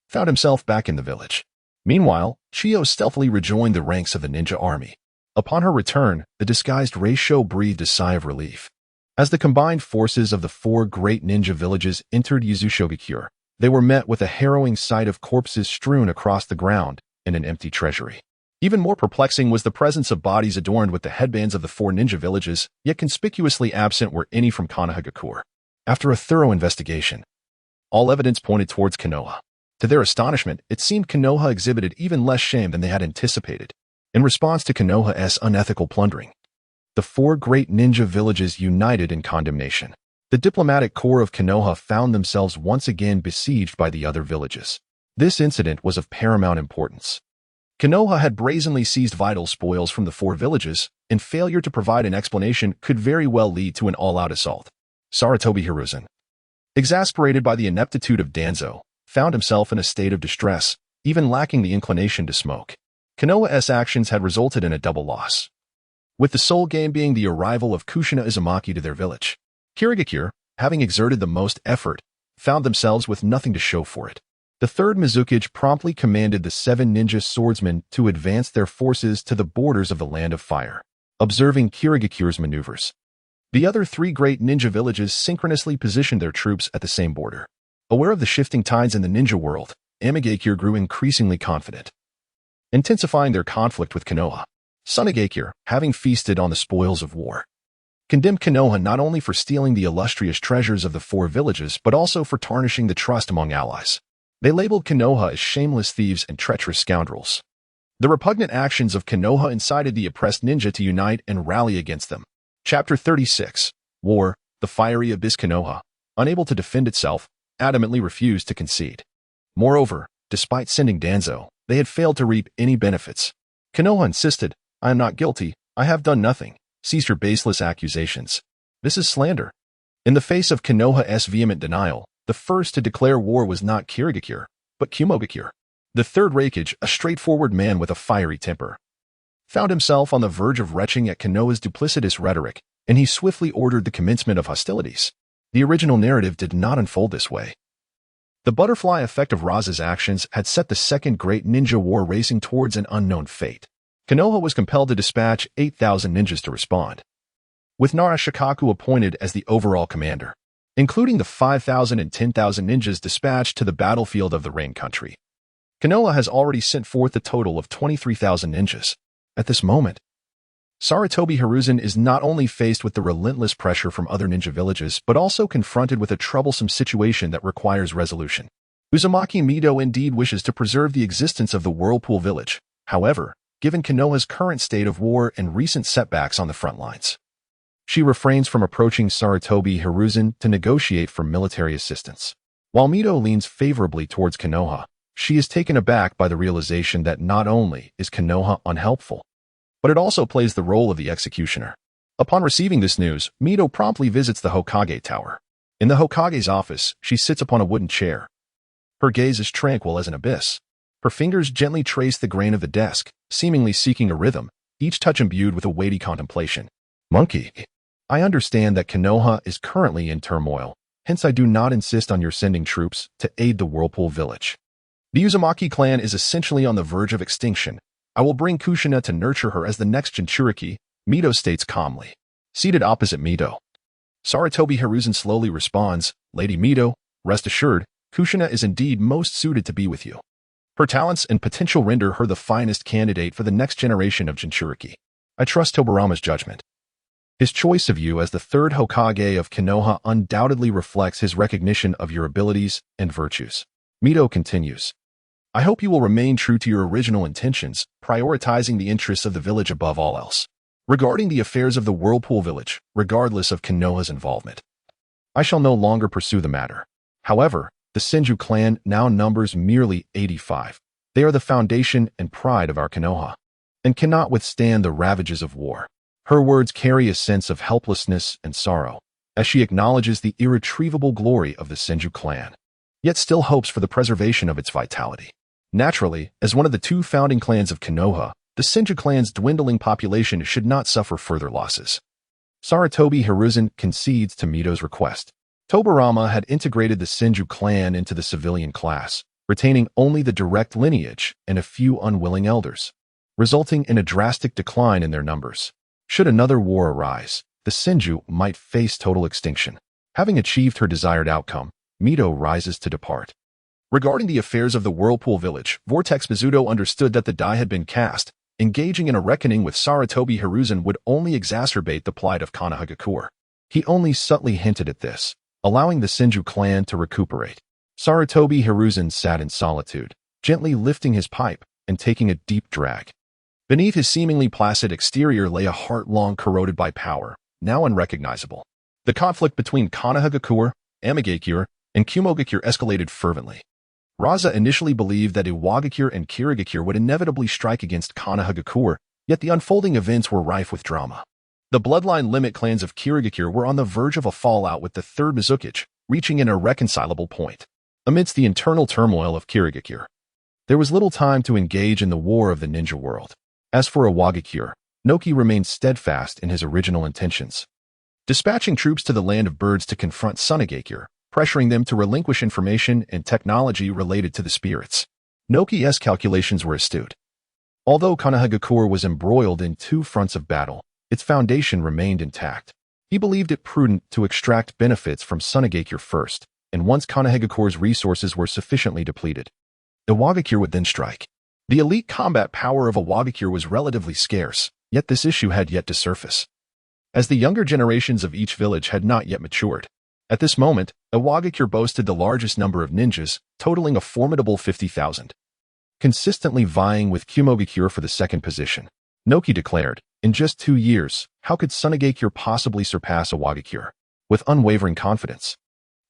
A: found himself back in the village. Meanwhile, Chiyo stealthily rejoined the ranks of the ninja army. Upon her return, the disguised Rasha breathed a sigh of relief. As the combined forces of the four great ninja villages entered Yecang, they were met with a harrowing sight of corpses strewn across the ground and an empty treasury. Even more perplexing was the presence of bodies adorned with the headbands of the four ninja villages, yet conspicuously absent were any from Sunagakure. After a thorough investigation, all evidence pointed towards Konoha. To their astonishment, it seemed Konoha exhibited even less shame than they had anticipated. In response to Konoha's unethical plundering, the four great ninja villages united in condemnation. The diplomatic corps of Konoha found themselves once again besieged by the other villages. This incident was of paramount importance. Konoha had brazenly seized vital spoils from the four villages, and failure to provide an explanation could very well lead to an all-out assault. Sarutobi Hiruzen, exasperated by the ineptitude of Danzo, found himself in a state of distress, even lacking the inclination to smoke. Konoha's actions had resulted in a double loss, with the sole gain being the arrival of Kushina Izumaki to their village. Kirigakure, having exerted the most effort, found themselves with nothing to show for it. The Third Kazekage promptly commanded the 7 ninja swordsmen to advance their forces to the borders of the Land of Fire. Observing Kirigakure's maneuvers, the other 3 great ninja villages synchronously positioned their troops at the same border. Aware of the shifting tides in the ninja world, Amigakure grew increasingly confident, intensifying their conflict with Konoha. Sunagakure, having feasted on the spoils of war, condemned Konoha not only for stealing the illustrious treasures of the 4 villages but also for tarnishing the trust among allies. They labeled Konoha as shameless thieves and treacherous scoundrels. The repugnant actions of Konoha incited the oppressed ninja to unite and rally against them. Chapter 36. War. The fiery abyss. Konoha, unable to defend itself, adamantly refused to concede. Moreover, despite sending Danzo, they had failed to reap any benefits. Konoha insisted, "I am not guilty, I have done nothing," ceased her baseless accusations. This is slander. In the face of Konoha's vehement denial, the first to declare war was not Kirigakure, but Kumogakure. The Third Kazekage, a straightforward man with a fiery temper, found himself on the verge of retching at Konoha's duplicitous rhetoric, and he swiftly ordered the commencement of hostilities. The original narrative did not unfold this way. The butterfly effect of Raza's actions had set the second great ninja war racing towards an unknown fate. Konoha was compelled to dispatch 8,000 ninjas to respond, with Narashikaku appointed as the overall commander, including the 5,000 and 10,000 ninjas dispatched to the battlefield of the Rain Country. Konoha has already sent forth a total of 23,000 ninjas. At this moment, Sarutobi Hiruzen is not only faced with the relentless pressure from other ninja villages, but also confronted with a troublesome situation that requires resolution. Uzumaki Mido indeed wishes to preserve the existence of the Whirlpool Village. However, given Konoha's current state of war and recent setbacks on the front lines, she refrains from approaching Sarutobi Hiruzen to negotiate for military assistance. While Mido leans favorably towards Konoha, she is taken aback by the realization that not only is Konoha unhelpful, but it also plays the role of the executioner. Upon receiving this news, Mido promptly visits the Hokage Tower. In the Hokage's office, she sits upon a wooden chair. Her gaze is tranquil as an abyss. Her fingers gently trace the grain of the desk, seemingly seeking a rhythm, each touch imbued with a weighty contemplation. Monkey, I understand that Konoha is currently in turmoil, hence I do not insist on your sending troops to aid the Whirlpool Village. The Uzumaki clan is essentially on the verge of extinction. I will bring Kushina to nurture her as the next Jinchuriki, Mido states calmly. Seated opposite Mido, Sarutobi Hiruzen slowly responds, Lady Mido, rest assured, Kushina is indeed most suited to be with you. Her talents and potential render her the finest candidate for the next generation of Jinchuriki. I trust Tobarama's judgment. His choice of you as the 3rd Hokage of Konoha undoubtedly reflects his recognition of your abilities and virtues. Mido continues, I hope you will remain true to your original intentions, prioritizing the interests of the village above all else. Regarding the affairs of the Whirlpool Village, regardless of Konoha's involvement, I shall no longer pursue the matter. However, the Senju clan now numbers merely 85. They are the foundation and pride of our Konoha, and cannot withstand the ravages of war. Her words carry a sense of helplessness and sorrow, as she acknowledges the irretrievable glory of the Senju clan, yet still hopes for the preservation of its vitality. Naturally, as one of the 2 founding clans of Konoha, the Senju clan's dwindling population should not suffer further losses. Sarutobi Hiruzen concedes to Mido's request. Tobarama had integrated the Senju clan into the civilian class, retaining only the direct lineage and a few unwilling elders, resulting in a drastic decline in their numbers. Should another war arise, the Senju might face total extinction. Having achieved her desired outcome, Mito rises to depart. Regarding the affairs of the Whirlpool Village, Vortex Mizuto understood that the die had been cast. Engaging in a reckoning with Sarutobi Hiruzen would only exacerbate the plight of Konohagakure. He only subtly hinted at this, allowing the Senju clan to recuperate. Sarutobi Hiruzen sat in solitude, gently lifting his pipe and taking a deep drag. Beneath his seemingly placid exterior lay a heart long corroded by power, now unrecognizable. The conflict between Konohagakure, Amigakure, and Kumogakure escalated fervently. Rasha initially believed that Iwagakure and Kirigakure would inevitably strike against Konohagakure, yet the unfolding events were rife with drama. The bloodline limit clans of Kirigakure were on the verge of a fallout with the Third Kazekage, reaching an irreconcilable point. Amidst the internal turmoil of Kirigakure, there was little time to engage in the war of the ninja world. As for Iwagakure, Noki remained steadfast in his original intentions, dispatching troops to the Land of Birds to confront Sunagakure, pressuring them to relinquish information and technology related to the spirits. Noki's calculations were astute. Although Konohagakure was embroiled in two fronts of battle, its foundation remained intact. He believed it prudent to extract benefits from Sunagakure first, and once Konohagakure's resources were sufficiently depleted, Iwagakure would then strike. The elite combat power of Iwagakure was relatively scarce, yet this issue had yet to surface, as the younger generations of each village had not yet matured. At this moment, Iwagakure boasted the largest number of ninjas, totaling a formidable 50,000. Consistently vying with Kumogakure for the second position, Noki declared, in just 2 years, how could Sunagakure possibly surpass Iwagakure? With unwavering confidence,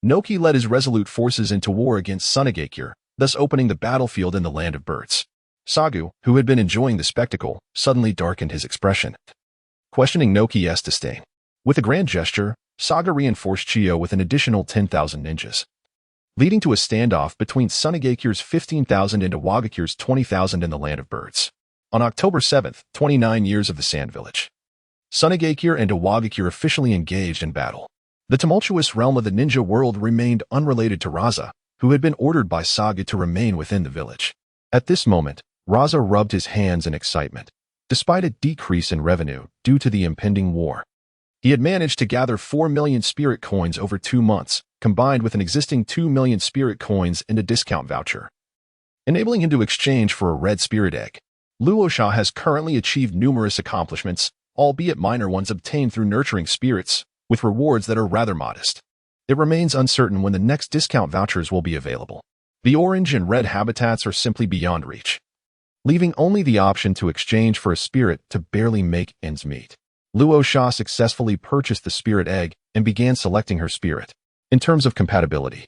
A: Noki led his resolute forces into war against Sunagakure, thus opening the battlefield in the Land of Birds. Sagu, who had been enjoying the spectacle, suddenly darkened his expression, questioning Noki's disdain. With a grand gesture, Saga reinforced Chiyo with an additional 10,000 ninjas, leading to a standoff between Sunagakure's 15,000 and Iwagakure's 20,000 in the Land of Birds. On October 7th, 29 years of the Sand Village, Sunagakure and Iwagakure officially engaged in battle. The tumultuous realm of the ninja world remained unrelated to Rasha, who had been ordered by Saga to remain within the village. At this moment, Rasha rubbed his hands in excitement. Despite a decrease in revenue due to the impending war, he had managed to gather 4 million spirit coins over 2 months, combined with an existing 2 million spirit coins and a discount voucher, enabling him to exchange for a red spirit egg. Luo Sha has currently achieved numerous accomplishments, albeit minor ones obtained through nurturing spirits, with rewards that are rather modest. It remains uncertain when the next discount vouchers will be available. The orange and red habitats are simply beyond reach, leaving only the option to exchange for a spirit to barely make ends meet. Luo Sha successfully purchased the spirit egg and began selecting her spirit. In terms of compatibility,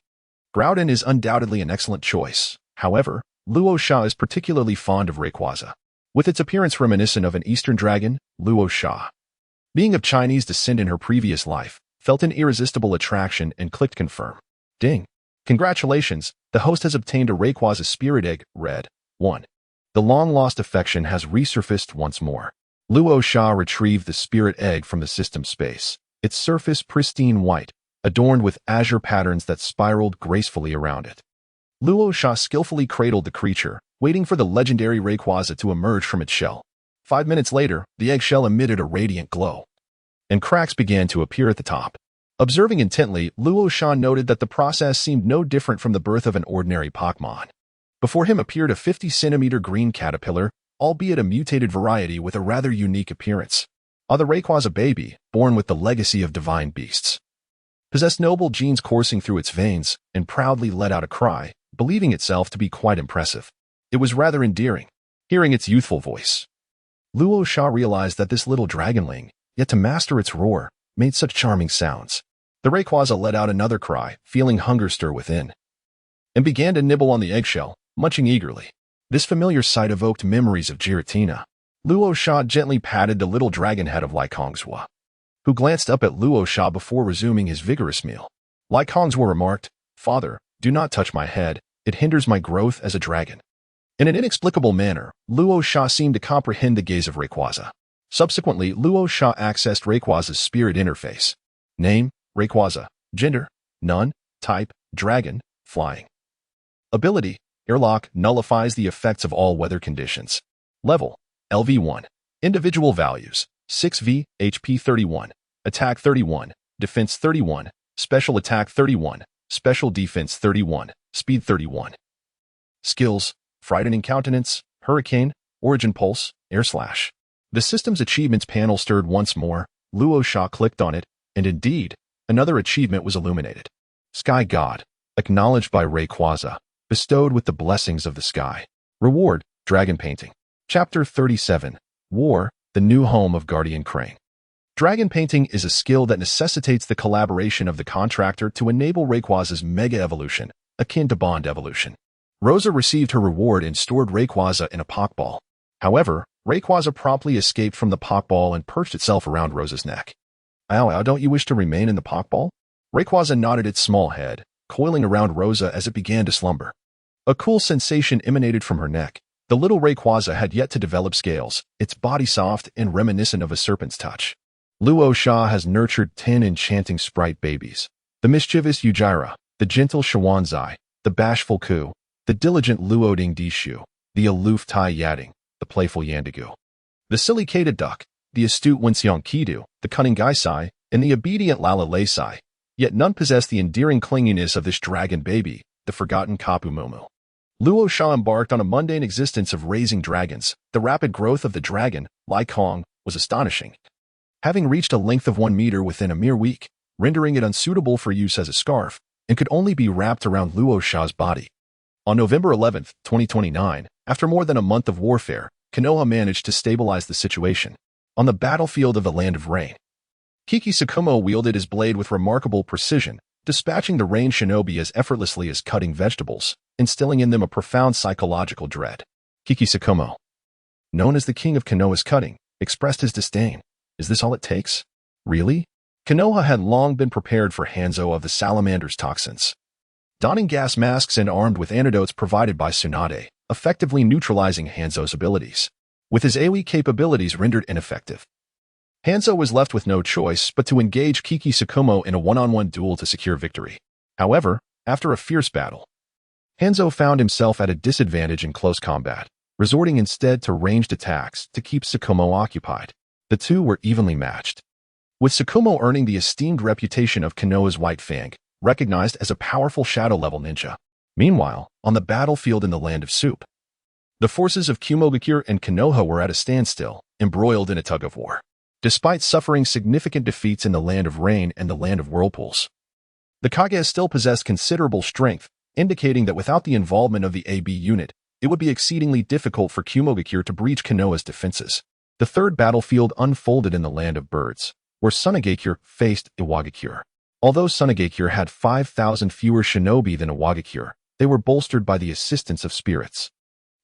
A: Groudon is undoubtedly an excellent choice. However, Luo Sha is particularly fond of Rayquaza, with its appearance reminiscent of an Eastern dragon. Luo Sha, being of Chinese descent in her previous life, felt an irresistible attraction and clicked confirm. Ding! Congratulations, the host has obtained a Rayquaza spirit egg, red 1. The long-lost affection has resurfaced once more. Luo Sha retrieved the spirit egg from the system space, its surface pristine white, adorned with azure patterns that spiraled gracefully around it. Luo Sha skillfully cradled the creature, waiting for the legendary Rayquaza to emerge from its shell. 5 minutes later, the eggshell emitted a radiant glow, and cracks began to appear at the top. Observing intently, Luo Sha noted that the process seemed no different from the birth of an ordinary Pokémon. Before him appeared a 50-centimeter green caterpillar, albeit a mutated variety with a rather unique appearance. The Rayquaza baby, born with the legacy of divine beasts, possessed noble genes coursing through its veins, and proudly let out a cry, believing itself to be quite impressive. It was rather endearing, hearing its youthful voice. Luo Sha realized that this little dragonling, yet to master its roar, made such charming sounds. The Rayquaza let out another cry, feeling hunger stir within, and began to nibble on the eggshell, munching eagerly. This familiar sight evoked memories of Giratina. Luo Sha gently patted the little dragon head of Lycongzwa, who glanced up at Luo Sha before resuming his vigorous meal. Lycongzwa remarked, "Father, do not touch my head, it hinders my growth as a dragon." In an inexplicable manner, Luo Sha seemed to comprehend the gaze of Rayquaza. Subsequently, Luo Sha accessed Rayquaza's spirit interface. Name, Rayquaza. Gender, none. Type, dragon, flying. Ability, Airlock nullifies the effects of all weather conditions. Level, LV1. Individual values, 6V, HP 31, Attack 31, Defense 31, Special Attack 31, Special Defense 31, Speed 31. Skills, Frightening Countenance, Hurricane, Origin Pulse, Air Slash. The system's achievements panel stirred once more. Luo Sha clicked on it, and indeed, another achievement was illuminated. Sky God, acknowledged by Rayquaza, bestowed with the blessings of the sky. Reward, Dragon Painting. Chapter 37, War, the new home of Guardian Crane. Dragon Painting is a skill that necessitates the collaboration of the contractor to enable Rayquaza's Mega Evolution, akin to Bond Evolution. Rosa received her reward and stored Rayquaza in a Pokeball. However, Rayquaza promptly escaped from the Pokeball and perched itself around Rosa's neck. Ow, don't you wish to remain in the Pokeball? Rayquaza nodded its small head, coiling around Rosa as it began to slumber. A cool sensation emanated from her neck. The little Rayquaza had yet to develop scales, its body soft and reminiscent of a serpent's touch. Luo Sha has nurtured 10 enchanting sprite babies. The mischievous Ujira, the gentle Shawanzai, the bashful Ku, the diligent Luoding Dishu, the aloof Tai Yading, the playful Yandigu, the silly Kata Duck, the astute Wenxiong Kidu, the cunning Gaisai, and the obedient Lala Laisai. Yet none possess the endearing clinginess of this dragon baby, the forgotten Kapu Mumu. Luo Sha embarked on a mundane existence of raising dragons. The rapid growth of the dragon, Lai Kong, was astonishing. Having reached a length of 1 meter within a mere week, rendering it unsuitable for use as a scarf, and could only be wrapped around Luo Sha's body. On November 11, 2029, after more than a month of warfare, Konoha managed to stabilize the situation. On the battlefield of the Land of Rain, Kiki Sakumo wielded his blade with remarkable precision, dispatching the rain shinobi as effortlessly as cutting vegetables, instilling in them a profound psychological dread. Kiki Sakumo, known as the king of Konoha's cutting, expressed his disdain. Is this all it takes? Really? Konoha had long been prepared for Hanzo of the Salamander's toxins. Donning gas masks and armed with antidotes provided by Tsunade, effectively neutralizing Hanzo's abilities. With his AoE capabilities rendered ineffective, Hanzo was left with no choice but to engage Kiki Sakumo in a one-on-one duel to secure victory. However, after a fierce battle, Hanzo found himself at a disadvantage in close combat, resorting instead to ranged attacks to keep Sakumo occupied. The two were evenly matched, with Sakumo earning the esteemed reputation of Konoha's White Fang, recognized as a powerful shadow-level ninja. Meanwhile, on the battlefield in the Land of Soup, the forces of Kumogakure and Konoha were at a standstill, embroiled in a tug-of-war. Despite suffering significant defeats in the Land of Rain and the Land of Whirlpools, the Kage still possessed considerable strength, indicating that without the involvement of the AB unit, it would be exceedingly difficult for Kumogakure to breach Konoha's defenses. The third battlefield unfolded in the Land of Birds, where Sunagakure faced Iwagakure. Although Sunagakure had 5,000 fewer shinobi than Iwagakure, they were bolstered by the assistance of spirits.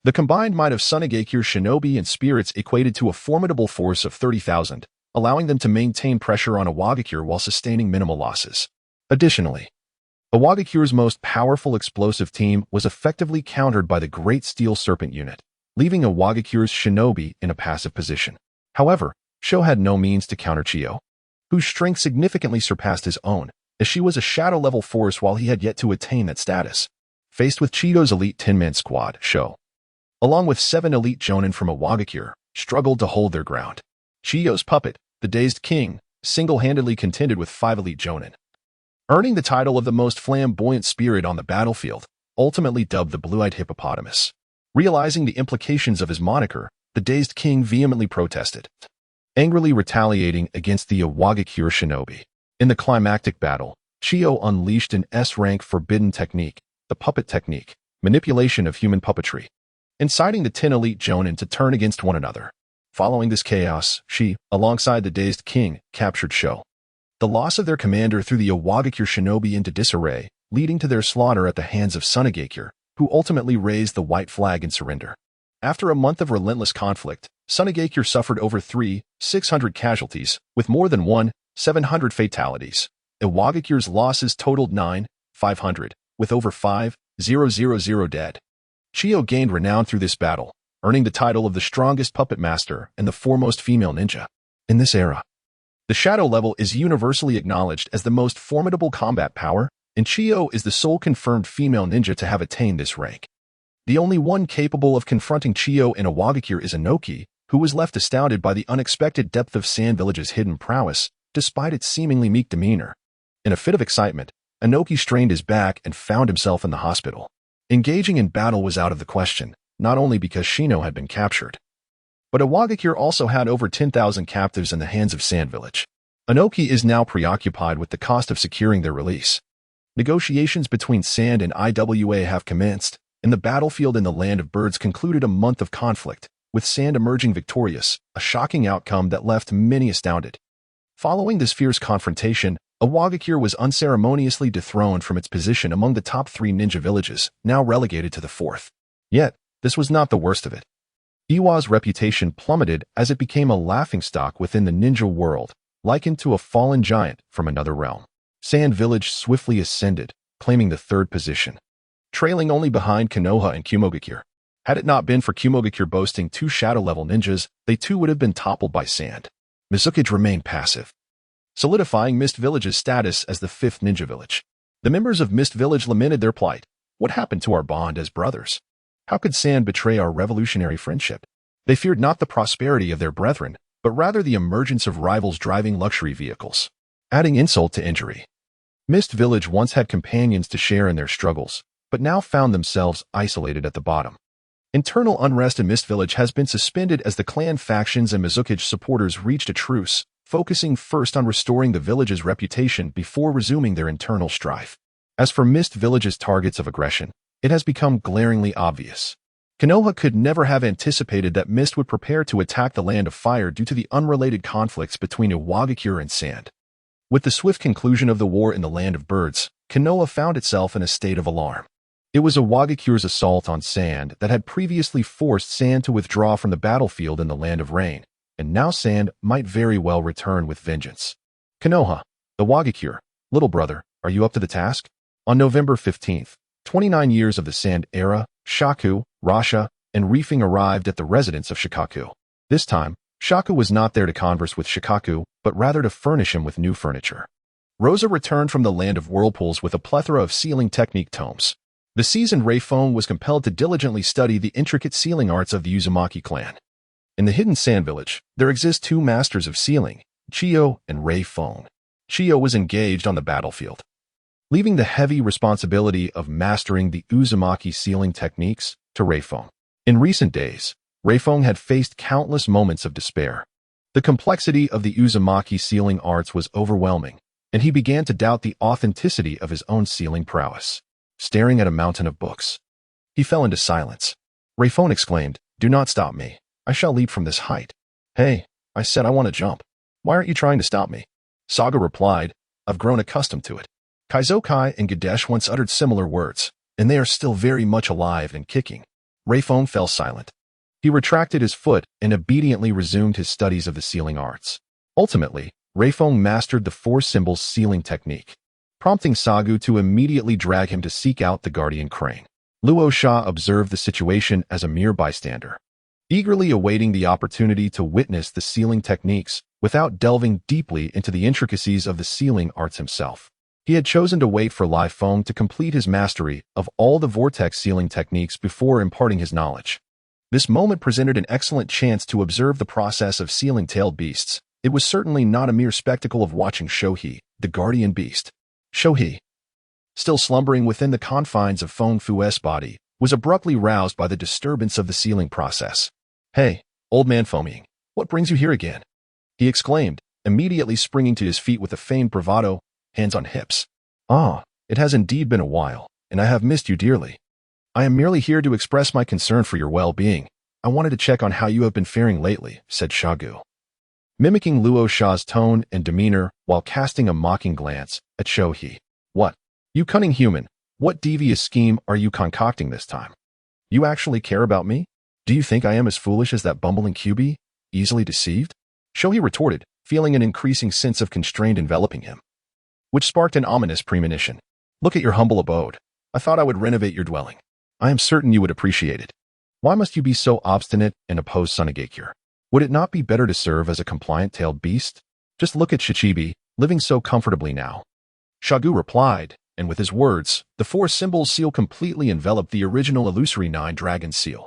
A: The combined might of Sunagakure shinobi and spirits equated to a formidable force of 30,000, allowing them to maintain pressure on Iwagakure while sustaining minimal losses. Additionally, Iwagakure's most powerful explosive team was effectively countered by the Great Steel Serpent unit, leaving Iwagakure's shinobi in a passive position. However, Sho had no means to counter Chiyo, whose strength significantly surpassed his own, as she was a shadow-level force while he had yet to attain that status. Faced with Chiyo's elite 10-man squad, Sho, along with 7 elite jonin from Iwagakure, struggled to hold their ground. Chiyo's puppet, the Dazed King, single-handedly contended with 5 elite jonin, earning the title of the most flamboyant spirit on the battlefield, ultimately dubbed the Blue-Eyed Hippopotamus. Realizing the implications of his moniker, the Dazed King vehemently protested, angrily retaliating against the Iwagakure shinobi. In the climactic battle, Chiyo unleashed an S-rank forbidden technique, the puppet technique, manipulation of human puppetry, inciting the 10 elite jonin to turn against one another. Following this chaos, she, alongside the Dazed King, captured Sho. The loss of their commander threw the Iwagakure shinobi into disarray, leading to their slaughter at the hands of Sunagakure, who ultimately raised the white flag in surrender. After a month of relentless conflict, Sunagakure suffered over 600 casualties, with more than 700 fatalities. Iwagakure's losses totaled 500, with over 5,000 dead. Chiyo gained renown through this battle, earning the title of the strongest puppet master and the foremost female ninja. In this era, the shadow level is universally acknowledged as the most formidable combat power, and Chiyo is the sole confirmed female ninja to have attained this rank. The only one capable of confronting Chiyo and Iwagakure is Inoki, who was left astounded by the unexpected depth of Sand Village's hidden prowess, despite its seemingly meek demeanor. In a fit of excitement, Inoki strained his back and found himself in the hospital. Engaging in battle was out of the question, not only because Shino had been captured, but Iwagakure also had over 10,000 captives in the hands of Sand Village. Inoki is now preoccupied with the cost of securing their release. Negotiations between Sand and IWA have commenced, and the battlefield in the Land of Birds concluded a month of conflict, with Sand emerging victorious, a shocking outcome that left many astounded. Following this fierce confrontation, Iwagakure was unceremoniously dethroned from its position among the top 3 ninja villages, now relegated to the 4th. Yet, this was not the worst of it. Iwa's reputation plummeted as it became a laughingstock within the ninja world, likened to a fallen giant from another realm. Sand Village swiftly ascended, claiming the 3rd position, trailing only behind Konoha and Kumogakure. Had it not been for Kumogakure boasting 2 shadow-level ninjas, they too would have been toppled by Sand. Mizukage remained passive, solidifying Mist Village's status as the 5th ninja village. The members of Mist Village lamented their plight. What happened to our bond as brothers? How could Sand betray our revolutionary friendship? They feared not the prosperity of their brethren, but rather the emergence of rivals driving luxury vehicles. Adding insult to injury, Mist Village once had companions to share in their struggles, but now found themselves isolated at the bottom. Internal unrest in Mist Village has been suspended as the clan factions and Mizukage supporters reached a truce, focusing first on restoring the village's reputation before resuming their internal strife. As for Mist Village's targets of aggression, it has become glaringly obvious. Konoha could never have anticipated that Mist would prepare to attack the Land of Fire due to the unrelated conflicts between Iwagakure and Sand. With the swift conclusion of the war in the Land of Birds, Konoha found itself in a state of alarm. It was Iwagakure's assault on Sand that had previously forced Sand to withdraw from the battlefield in the Land of Rain, and now Sand might very well return with vengeance. Konoha, Iwagakure, little brother, are you up to the task? On November 15th, 29 years of the Sand era, Shaku, Rasha, and Reefing arrived at the residence of Shikaku. This time, Shaku was not there to converse with Shikaku, but rather to furnish him with new furniture. Rosa returned from the Land of Whirlpools with a plethora of sealing technique tomes. The seasoned Reifong was compelled to diligently study the intricate sealing arts of the Uzumaki clan. In the hidden Sand Village, there exist 2 masters of sealing, Chiyo and Reifong. Chiyo was engaged on the battlefield, leaving the heavy responsibility of mastering the Uzumaki sealing techniques to Reifong. In recent days, Reifong had faced countless moments of despair. The complexity of the Uzumaki sealing arts was overwhelming, and he began to doubt the authenticity of his own sealing prowess. Staring at a mountain of books, he fell into silence. Reifong exclaimed, "Do not stop me. I shall leap from this height." "Hey, I said I want to jump. Why aren't you trying to stop me?" Saga replied, "I've grown accustomed to it." Kaizokai and Gadesh once uttered similar words, and they are still very much alive and kicking. Reifong fell silent. He retracted his foot and obediently resumed his studies of the sealing arts. Ultimately, Reifong mastered the 4 symbols sealing technique, prompting Sagu to immediately drag him to seek out the guardian crane. Luo Sha observed the situation as a mere bystander, eagerly awaiting the opportunity to witness the sealing techniques without delving deeply into the intricacies of the sealing arts himself. He had chosen to wait for Lai Feng to complete his mastery of all the vortex sealing techniques before imparting his knowledge. This moment presented an excellent chance to observe the process of sealing tailed beasts. It was certainly not a mere spectacle of watching Shohei, the guardian beast. Shohei, still slumbering within the confines of Feng Fu's body, was abruptly roused by the disturbance of the sealing process. "Hey, old man Foaming, what brings you here again?" he exclaimed, immediately springing to his feet with a feigned bravado, hands on hips. "Ah, it has indeed been a while, and I have missed you dearly. I am merely here to express my concern for your well-being. I wanted to check on how you have been faring lately," said Shagu, mimicking Luo Sha's tone and demeanor while casting a mocking glance at Shohei. "What? You cunning human, what devious scheme are you concocting this time? You actually care about me? Do you think I am as foolish as that bumbling QB? Easily deceived?" Shohei retorted, feeling an increasing sense of constraint enveloping him, which sparked an ominous premonition. "Look at your humble abode. I thought I would renovate your dwelling. I am certain you would appreciate it. Why must you be so obstinate and oppose Sunagakure? Would it not be better to serve as a compliant-tailed beast? Just look at Shichibi, living so comfortably now." Shagu replied, and with his words, the four symbols seal completely enveloped the original illusory 9-dragon seal.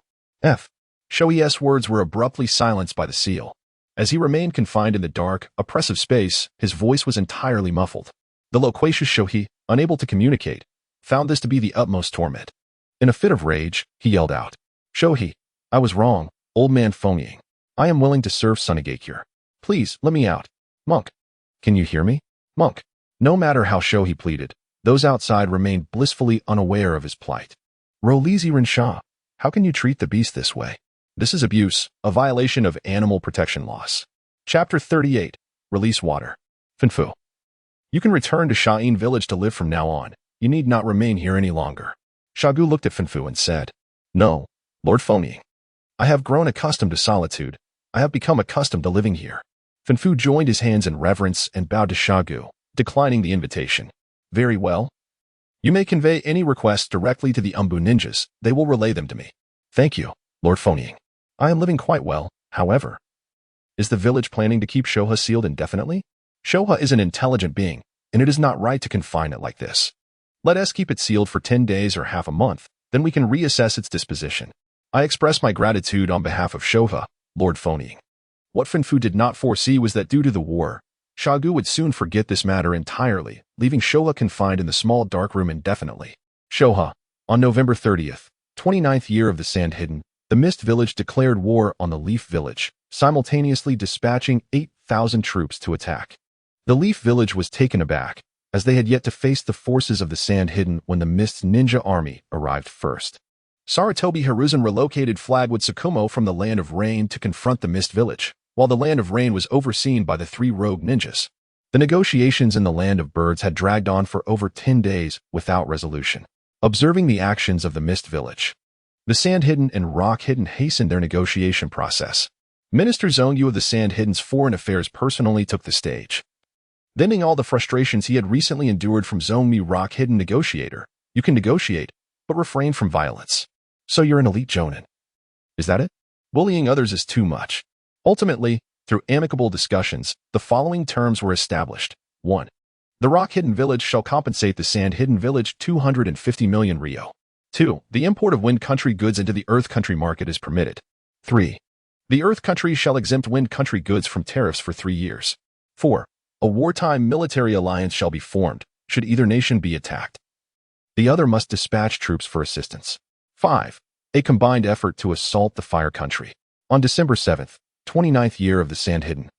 A: Shohei's words were abruptly silenced by the seal. As he remained confined in the dark, oppressive space, his voice was entirely muffled. The loquacious Shohei, unable to communicate, found this to be the utmost torment. In a fit of rage, he yelled out, "Shohei, I was wrong, old man Fengying. I am willing to serve Sunagakure. Please, let me out. Monk. Can you hear me? Monk." No matter how Shohei pleaded, those outside remained blissfully unaware of his plight. Rolezi Sha, how can you treat the beast this way? This is abuse, a violation of animal protection laws. Chapter 38. Release water. Finfu. You can return to Sha'in village to live from now on. You need not remain here any longer. Shagu looked at Finfu and said, "No, Lord Fengying. I have grown accustomed to solitude. I have become accustomed to living here." Finfu joined his hands in reverence and bowed to Shagu, declining the invitation. "Very well. You may convey any requests directly to the Umbu ninjas. They will relay them to me." "Thank you, Lord Fengying. I am living quite well, however." "Is the village planning to keep Shoha sealed indefinitely?" "Shoha is an intelligent being, and it is not right to confine it like this. Let us keep it sealed for 10 days or half a month, then we can reassess its disposition. I express my gratitude on behalf of Shoha, Lord Fengying." What Finfu did not foresee was that due to the war, Shagu would soon forget this matter entirely, leaving Shoha confined in the small dark room indefinitely. Shoha. On November 30th, 29th year of the Sand Hidden, the Mist Village declared war on the Leaf Village, simultaneously dispatching 8,000 troops to attack. The Leaf Village was taken aback, as they had yet to face the forces of the Sand Hidden when the Mist's ninja army arrived first. Sarutobi Hiruzen relocated Flagwood Tsukumo from the Land of Rain to confront the Mist Village, while the Land of Rain was overseen by the 3 rogue ninjas. The negotiations in the Land of Birds had dragged on for over 10 days without resolution. Observing the actions of the Mist Village, the Sand Hidden and Rock Hidden hastened their negotiation process. Minister Zongyu of the Sand Hidden's Foreign Affairs personally took the stage. Venting all the frustrations he had recently endured from Zongmi Rock Hidden negotiator, "You can negotiate, but refrain from violence. So you're an elite jonin. Is that it? Bullying others is too much." Ultimately, through amicable discussions, the following terms were established. 1. The Rock Hidden Village shall compensate the Sand Hidden Village 250 million Rio. 2. The import of Wind Country goods into the Earth Country market is permitted. 3. The Earth Country shall exempt Wind Country goods from tariffs for 3 years. 4. A wartime military alliance shall be formed, should either nation be attacked. The other must dispatch troops for assistance. 5. A combined effort to assault the Fire Country. On December 7th, 29th year of the Sand Hidden,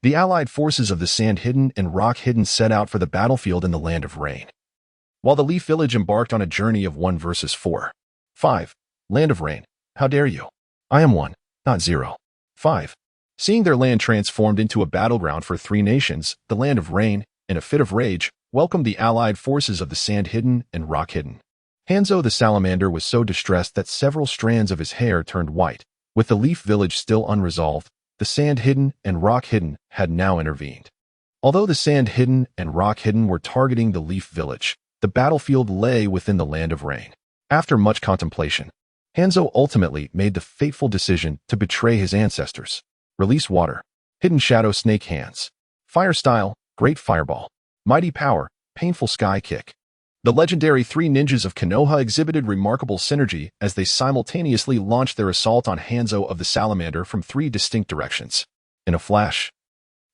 A: the allied forces of the Sand Hidden and Rock Hidden set out for the battlefield in the Land of Rain, while the Leaf Village embarked on a journey of 1 versus 4. 5. Land of Rain, how dare you? I am 1, not 0. 5. Seeing their land transformed into a battleground for 3 nations, the Land of Rain, in a fit of rage, welcomed the allied forces of the Sand Hidden and Rock Hidden. Hanzo the Salamander was so distressed that several strands of his hair turned white. With the Leaf Village still unresolved, the Sand Hidden and Rock Hidden had now intervened. Although the Sand Hidden and Rock Hidden were targeting the Leaf Village, the battlefield lay within the Land of Rain. After much contemplation, Hanzo ultimately made the fateful decision to betray his ancestors. Release water. Hidden Shadow Snake Hands. Fire Style, Great Fireball. Mighty Power, Painful Sky Kick. The legendary 3 ninjas of Konoha exhibited remarkable synergy as they simultaneously launched their assault on Hanzo of the Salamander from 3 distinct directions. In a flash,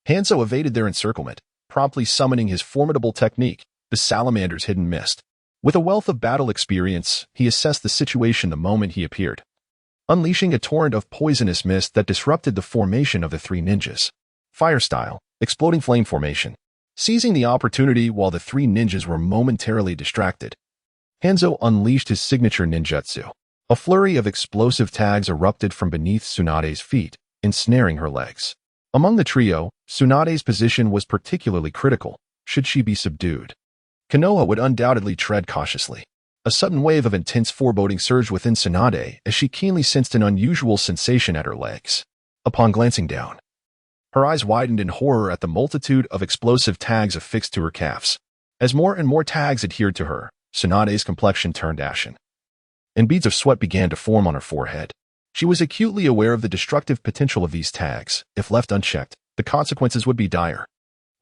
A: Hanzo evaded their encirclement, promptly summoning his formidable technique, the Salamander's Hidden Mist. With a wealth of battle experience, he assessed the situation the moment he appeared, unleashing a torrent of poisonous mist that disrupted the formation of the 3 ninjas. Fire Style, Exploding Flame Formation. Seizing the opportunity while the 3 ninjas were momentarily distracted, Hanzo unleashed his signature ninjutsu. A flurry of explosive tags erupted from beneath Tsunade's feet, ensnaring her legs. Among the trio, Tsunade's position was particularly critical, should she be subdued. Konoha would undoubtedly tread cautiously. A sudden wave of intense foreboding surged within Tsunade as she keenly sensed an unusual sensation at her legs. Upon glancing down, her eyes widened in horror at the multitude of explosive tags affixed to her calves. As more and more tags adhered to her, Tsunade's complexion turned ashen, and beads of sweat began to form on her forehead. She was acutely aware of the destructive potential of these tags. If left unchecked, the consequences would be dire.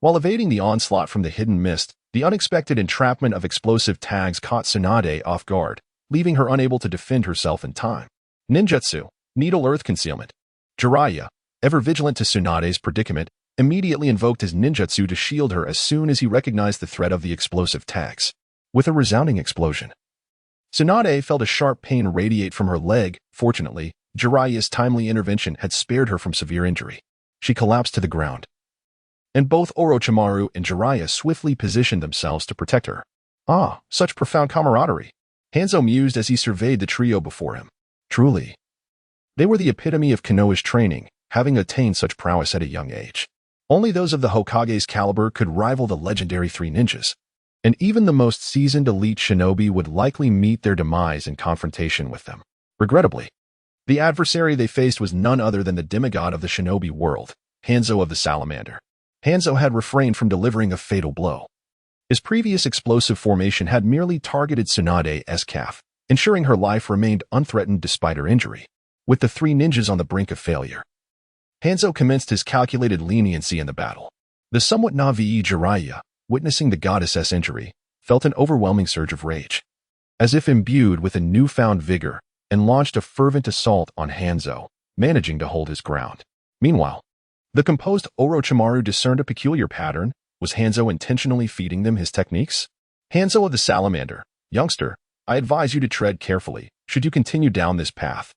A: While evading the onslaught from the Hidden Mist, The unexpected entrapment of explosive tags caught Tsunade off guard, leaving her unable to defend herself in time. Ninjutsu, Needle Earth Concealment. Jiraiya, ever vigilant to Tsunade's predicament, immediately invoked his ninjutsu to shield her as soon as he recognized the threat of the explosive tags. With a resounding explosion, Tsunade felt a sharp pain radiate from her leg. Fortunately, Jiraiya's timely intervention had spared her from severe injury. She collapsed to the ground, and both Orochimaru and Jiraiya swiftly positioned themselves to protect her. Ah, such profound camaraderie! Hanzo mused as he surveyed the trio before him. Truly, they were the epitome of Konoha's training, having attained such prowess at a young age. Only those of the Hokage's caliber could rival the legendary three ninjas, and even the most seasoned elite shinobi would likely meet their demise in confrontation with them. Regrettably, the adversary they faced was none other than the demigod of the shinobi world, Hanzo of the Salamander. Hanzo had refrained from delivering a fatal blow. His previous explosive formation had merely targeted Tsunade's calf, ensuring her life remained unthreatened despite her injury. With the three ninjas on the brink of failure, Hanzo commenced his calculated leniency in the battle. The somewhat naive Jiraiya, witnessing the goddess's injury, felt an overwhelming surge of rage. As if imbued with a newfound vigor, and launched a fervent assault on Hanzo, managing to hold his ground. Meanwhile, the composed Orochimaru discerned a peculiar pattern. Was Hanzo intentionally feeding them his techniques? Hanzo of the Salamander, youngster, I advise you to tread carefully. Should you continue down this path,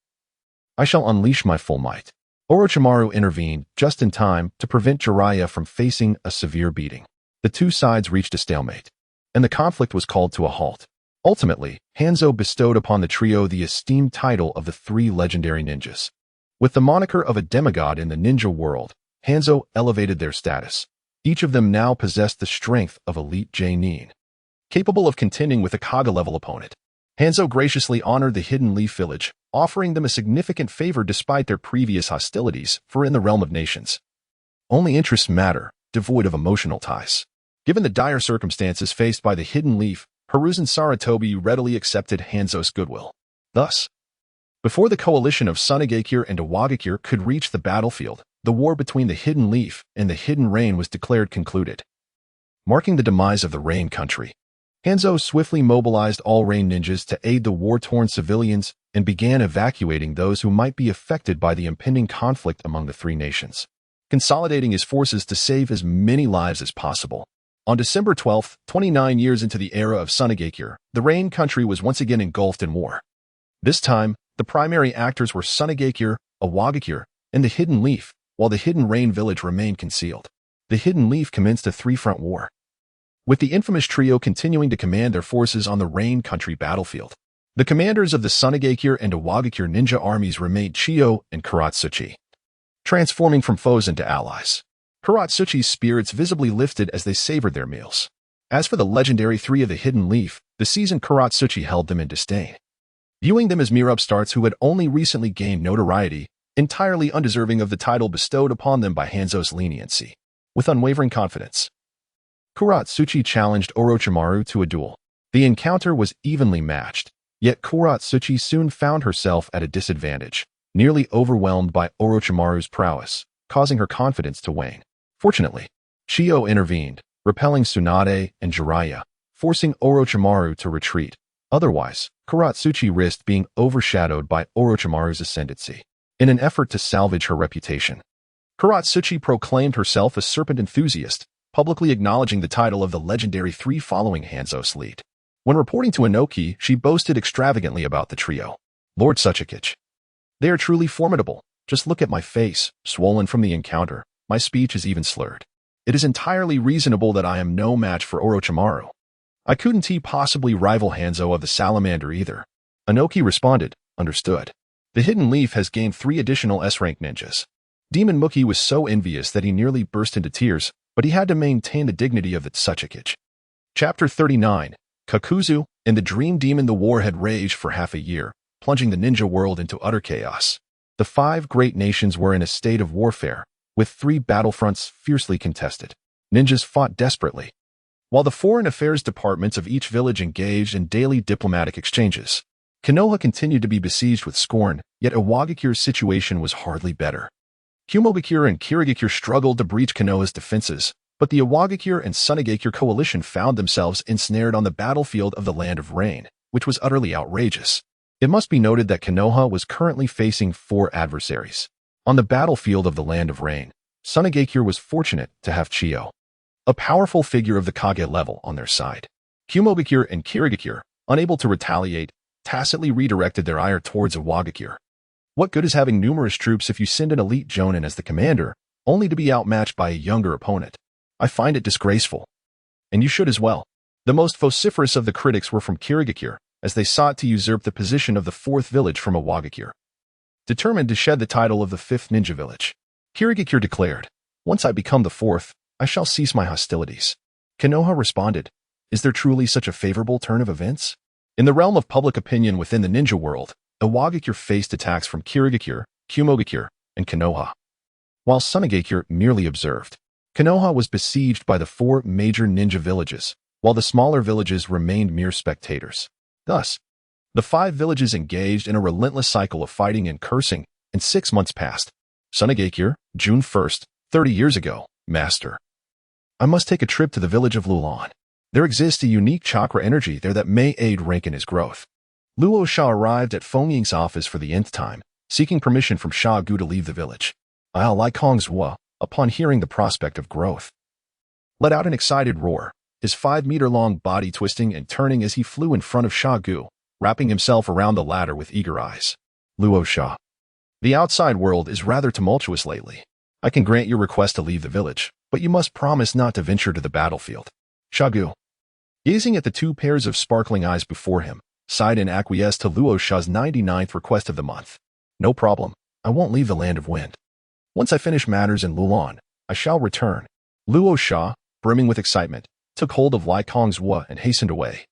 A: I shall unleash my full might. Orochimaru intervened just in time to prevent Jiraiya from facing a severe beating. The two sides reached a stalemate, and the conflict was called to a halt. Ultimately, Hanzo bestowed upon the trio the esteemed title of the three legendary ninjas. With the moniker of a demigod in the ninja world, Hanzo elevated their status. Each of them now possessed the strength of elite Genin, capable of contending with a Kage-level opponent. Hanzo graciously honored the Hidden Leaf village, offering them a significant favor despite their previous hostilities, for in the realm of nations, only interests matter, devoid of emotional ties. Given the dire circumstances faced by the Hidden Leaf, Hiruzen Sarutobi readily accepted Hanzo's goodwill. Thus, before the coalition of Sunagakure and Iwagakure could reach the battlefield, the war between the Hidden Leaf and the Hidden Rain was declared concluded. Marking the demise of the Rain country, Hanzo swiftly mobilized all Rain ninjas to aid the war-torn civilians and began evacuating those who might be affected by the impending conflict among the three nations, consolidating his forces to save as many lives as possible. On December 12, 29 years into the era of Sunagakure, the Rain country was once again engulfed in war. This time, the primary actors were Sunagakure, Iwagakure, and the Hidden Leaf, while the Hidden Rain village remained concealed. The Hidden Leaf commenced a three-front war, with the infamous trio continuing to command their forces on the Rain country battlefield. The commanders of the Sunagakure and Iwagakure ninja armies remained Chiyo and Kuratsuchi, transforming from foes into allies. Kuratsuchi's spirits visibly lifted as they savored their meals. As for the legendary three of the Hidden Leaf, the seasoned Kuratsuchi held them in disdain, viewing them as mere upstarts who had only recently gained notoriety, entirely undeserving of the title bestowed upon them by Hanzo's leniency. With unwavering confidence, Kuratsuchi challenged Orochimaru to a duel. The encounter was evenly matched, yet Kuratsuchi soon found herself at a disadvantage, nearly overwhelmed by Orochimaru's prowess, causing her confidence to wane. Fortunately, Chiyo intervened, repelling Tsunade and Jiraiya, forcing Orochimaru to retreat. Otherwise, Kuratsuchi risked being overshadowed by Orochimaru's ascendancy. In an effort to salvage her reputation, Kuratsuchi proclaimed herself a serpent enthusiast, publicly acknowledging the title of the legendary three following Hanzo's lead. When reporting to Inoki, she boasted extravagantly about the trio. Lord Kazekage, they are truly formidable. Just look at my face, swollen from the encounter. My speech is even slurred. It is entirely reasonable that I am no match for Orochimaru. I couldn't possibly rival Hanzo of the Salamander either. Inoki responded, understood. The Hidden Leaf has gained 3 additional S-rank ninjas. Demon Mookie was so envious that he nearly burst into tears, but he had to maintain the dignity of the Kazekage. Chapter 39, Kakuzu and the Dream Demon. The war had raged for half a year, plunging the ninja world into utter chaos. The 5 great nations were in a state of warfare, with 3 battlefronts fiercely contested. Ninjas fought desperately, while the foreign affairs departments of each village engaged in daily diplomatic exchanges. Konoha continued to be besieged with scorn, yet Iwagakure's situation was hardly better. Kumogakure and Kirigakure struggled to breach Konoha's defenses, But the Iwagakure and Sunagakure coalition found themselves ensnared on the battlefield of the Land of Rain, which was utterly outrageous. It must be noted that Konoha was currently facing 4 adversaries. On the battlefield of the Land of Rain, Sunagakure was fortunate to have Chiyo, a powerful figure of the Kage level, on their side. Kumogakure and Kirigakure, unable to retaliate, tacitly redirected their ire towards Iwagakure. What good is having numerous troops if you send an elite jonin as the commander, only to be outmatched by a younger opponent? I find it disgraceful. And you should as well. The most vociferous of the critics were from Kirigakure, as they sought to usurp the position of the 4th village from Iwagakure. Determined to shed the title of the 5th ninja village, Kirigakure declared, "Once I become the 4th, I shall cease my hostilities." Konoha responded, "Is there truly such a favorable turn of events?" In the realm of public opinion within the ninja world, Iwagakure faced attacks from Kirigakure, Kumogakure, and Konoha, while Sunagakure merely observed. Konoha was besieged by the 4 major ninja villages, while the smaller villages remained mere spectators. Thus, the 5 villages engaged in a relentless cycle of fighting and cursing, and 6 months passed. Sunagakure, June 1st, 30 years ago, Master. I must take a trip to the village of Lulan. There exists a unique chakra energy there that may aid rank in his growth. Luo Sha arrived at Feng Ying's office for the nth time, seeking permission from Sha Gu to leave the village. Yecang's Wa, upon hearing the prospect of growth, let out an excited roar, his 5-meter-long body twisting and turning as he flew in front of Sha Gu, wrapping himself around the latter with eager eyes. Luo Sha. The outside world is rather tumultuous lately. I can grant your request to leave the village, but you must promise not to venture to the battlefield. Sha Gu, gazing at the 2 pairs of sparkling eyes before him, sighed and acquiesced to Luo Sha's 99th request of the month. No problem. I won't leave the Land of Wind. Once I finish matters in Lulan, I shall return. Luo Sha, brimming with excitement, took hold of Yecang's Wa and hastened away,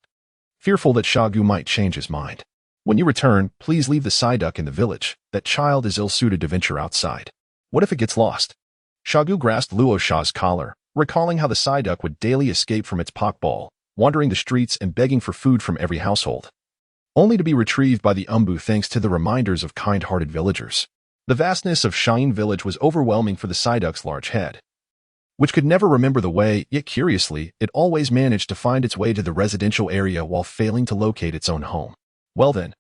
A: fearful that Sha Gu might change his mind. When you return, please leave the Psyduck in the village. That child is ill-suited to venture outside. What if it gets lost? Sha Gu grasped Luo Sha's collar, recalling how the Psyduck would daily escape from its pockball, wandering the streets and begging for food from every household, only to be retrieved by the Umbu thanks to the reminders of kind-hearted villagers. The vastness of Shine Village was overwhelming for the Psyduck's large head, which could never remember the way, yet curiously, it always managed to find its way to the residential area while failing to locate its own home. Well then,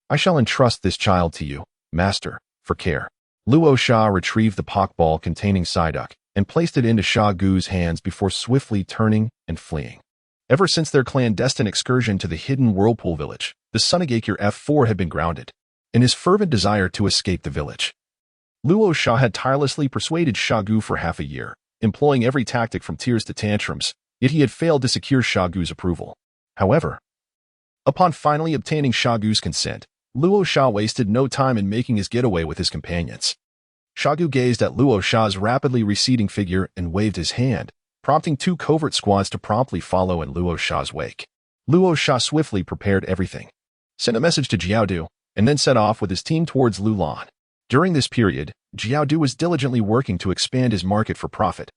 A: I shall entrust this child to you, Master, for care. Luo Sha retrieved the pockball containing Psyduck and placed it into Sha Gu's hands before swiftly turning and fleeing. Ever since their clandestine excursion to the hidden Whirlpool village, the Sunagakure F4 had been grounded, in his fervent desire to escape the village. Luo Sha had tirelessly persuaded Sha Gu for half a year, employing every tactic from tears to tantrums, yet he had failed to secure Sha Gu's approval. However, upon finally obtaining Sha Gu's consent, Luo Sha wasted no time in making his getaway with his companions. Sha Gu gazed at Luo Sha's rapidly receding figure and waved his hand, prompting 2 covert squads to promptly follow in Luo Sha's wake. Luo Sha swiftly prepared everything, sent a message to Jialuoluo, and then set off with his team towards Lulan. During this period, Jialuoluo was diligently working to expand his market for profit,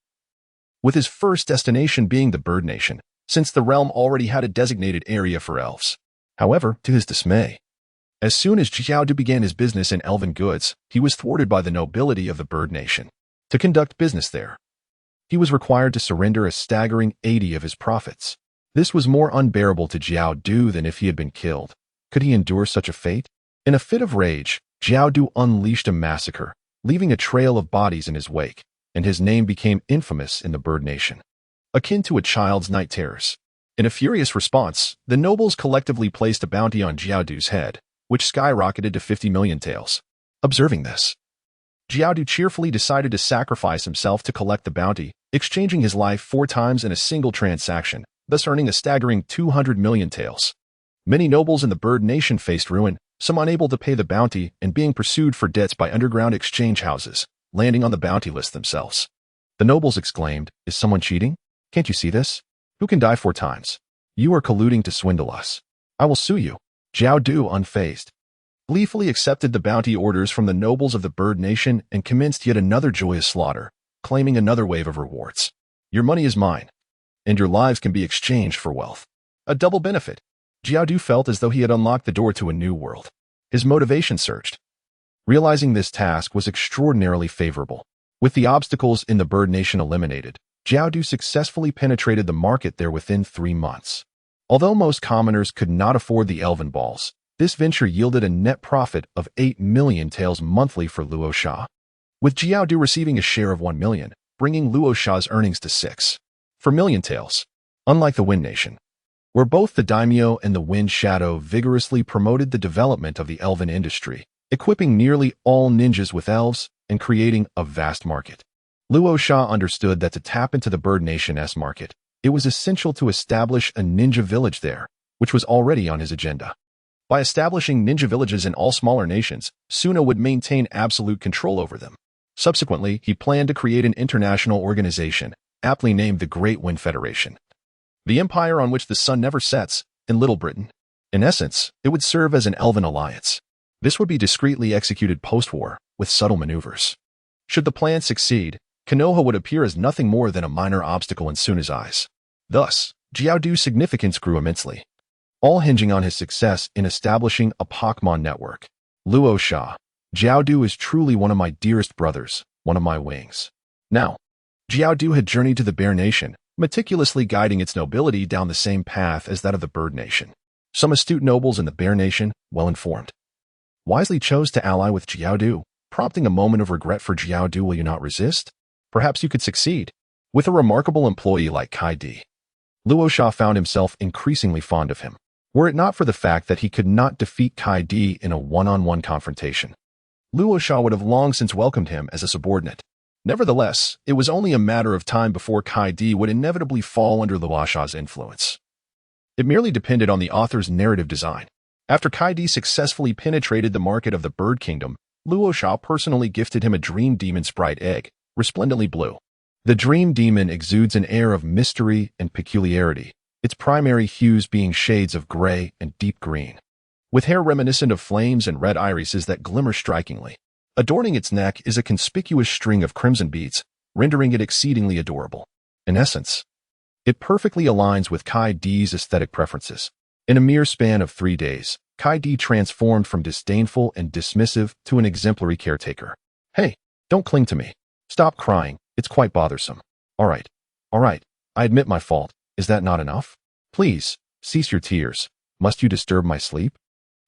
A: with his first destination being the Bird Nation, since the realm already had a designated area for elves. However, to his dismay, as soon as Jialuoluo began his business in elven goods, he was thwarted by the nobility of the Bird Nation. To conduct business there, he was required to surrender a staggering 80 of his profits. This was more unbearable to Jialuoluo than if he had been killed. Could he endure such a fate? In a fit of rage, Jialuoluo unleashed a massacre, leaving a trail of bodies in his wake, and his name became infamous in the Bird Nation, akin to a child's night terrors. In a furious response, the nobles collectively placed a bounty on Jialuoluo's head, which skyrocketed to 50 million taels. Observing this, Jialuoluo cheerfully decided to sacrifice himself to collect the bounty, exchanging his life 4 times in a single transaction, thus earning a staggering 200 million taels. Many nobles in the Bird Nation faced ruin, some unable to pay the bounty and being pursued for debts by underground exchange houses, landing on the bounty list themselves. The nobles exclaimed, "Is someone cheating? Can't you see this? Who can die 4 times? You are colluding to swindle us. I will sue you." Jialuoluo, unfazed, gleefully accepted the bounty orders from the nobles of the Bird Nation and commenced yet another joyous slaughter, claiming another wave of rewards. Your money is mine, and your lives can be exchanged for wealth. A double benefit. Jialuoluo felt as though he had unlocked the door to a new world. His motivation surged. Realizing this task was extraordinarily favorable. With the obstacles in the Bird Nation eliminated, Jialuoluo successfully penetrated the market there within 3 months. Although most commoners could not afford the elven balls, this venture yielded a net profit of 8 million taels monthly for Luo Sha, with Jialuoluo receiving a share of 1 million, bringing Luo Sha's earnings to 6 for million taels. Unlike the Wind Nation, where both the daimyo and the Wind Shadow vigorously promoted the development of the elven industry, equipping nearly all ninjas with elves and creating a vast market, Luo Sha understood that to tap into the Bird Nation's market, it was essential to establish a ninja village there, which was already on his agenda. By establishing ninja villages in all smaller nations, Suna would maintain absolute control over them. Subsequently, he planned to create an international organization, aptly named the Great Wind Federation, the empire on which the sun never sets, in Little Britain. In essence, it would serve as an elven alliance. This would be discreetly executed post-war, with subtle maneuvers. Should the plan succeed, Konoha would appear as nothing more than a minor obstacle in Suna's eyes. Thus, Jialuoluo's significance grew immensely, all hinging on his success in establishing a Pokémon network. Luo Sha, Jialuoluo is truly one of my dearest brothers, one of my wings. Now, Jialuoluo had journeyed to the Bear Nation, meticulously guiding its nobility down the same path as that of the Bird Nation. Some astute nobles in the Bear Nation, well-informed, wisely chose to ally with Jialuoluo, prompting a moment of regret for Jialuoluo. Will you not resist? Perhaps you could succeed. With a remarkable employee like Kai-D, Luo Sha found himself increasingly fond of him. Were it not for the fact that he could not defeat Kai-D in a one-on-one confrontation, Luo Sha would have long since welcomed him as a subordinate. Nevertheless, it was only a matter of time before Kai-D would inevitably fall under Luo Sha's influence. It merely depended on the author's narrative design. After Kai-D successfully penetrated the market of the Bird Kingdom, Luo Sha personally gifted him a Dream Demon Sprite egg, resplendently blue. The Dream Demon exudes an air of mystery and peculiarity, its primary hues being shades of gray and deep green, with hair reminiscent of flames and red irises that glimmer strikingly. Adorning its neck is a conspicuous string of crimson beads, rendering it exceedingly adorable. In essence, it perfectly aligns with Kai-D's aesthetic preferences. In a mere span of 3 days, Kai-D transformed from disdainful and dismissive to an exemplary caretaker. Hey, don't cling to me. Stop crying, it's quite bothersome. All right, I admit my fault. Is that not enough? Please, cease your tears. Must you disturb my sleep?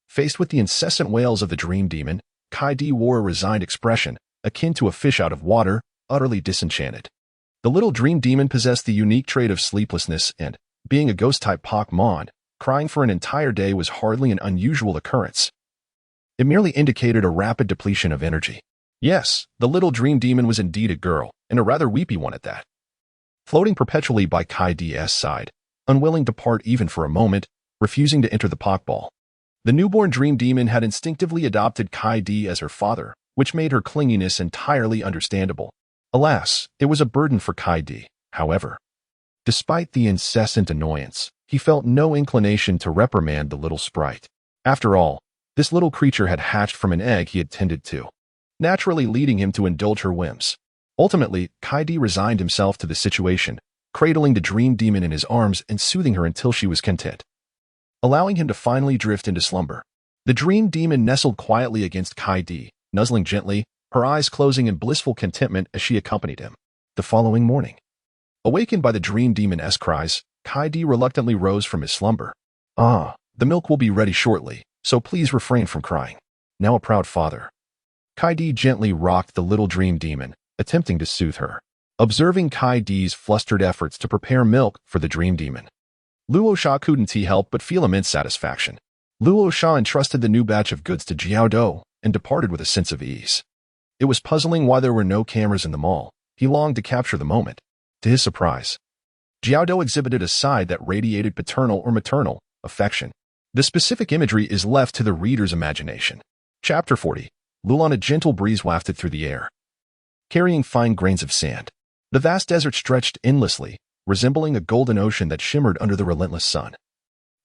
A: Faced with the incessant wails of the Dream Demon, Kai-D wore a resigned expression, akin to a fish out of water, utterly disenchanted. The little Dream Demon possessed the unique trait of sleeplessness and, being a ghost-type Pokémon, crying for an entire day was hardly an unusual occurrence. It merely indicated a rapid depletion of energy. Yes, the little Dream Demon was indeed a girl, and a rather weepy one at that. Floating perpetually by Kai-D's side, unwilling to part even for a moment, refusing to enter the Pokeball. The newborn Dream Demon had instinctively adopted Kai-D as her father, which made her clinginess entirely understandable. Alas, it was a burden for Kai-D, however. Despite the incessant annoyance, he felt no inclination to reprimand the little sprite. After all, this little creature had hatched from an egg he had tended to, naturally leading him to indulge her whims. Ultimately, Kai-D resigned himself to the situation, cradling the Dream Demon in his arms and soothing her until she was content, allowing him to finally drift into slumber. The Dream Demon nestled quietly against Kai-D, nuzzling gently, her eyes closing in blissful contentment as she accompanied him. The following morning, awakened by the Dream Demon's cries, Kai-D reluctantly rose from his slumber. The milk will be ready shortly, so please refrain from crying. Now a proud father. Kai-D gently rocked the little Dream Demon, attempting to soothe her. Observing Kai-D's flustered efforts to prepare milk for the Dream Demon, Luo Sha couldn't help but feel immense satisfaction. Luo Sha entrusted the new batch of goods to Jialuoluo and departed with a sense of ease. It was puzzling why there were no cameras in the mall. He longed to capture the moment. To his surprise, Jialuoluo exhibited a side that radiated paternal or maternal affection. The specific imagery is left to the reader's imagination. Chapter 40. Luon. A gentle breeze wafted through the air, carrying fine grains of sand. The vast desert stretched endlessly, resembling a golden ocean that shimmered under the relentless sun,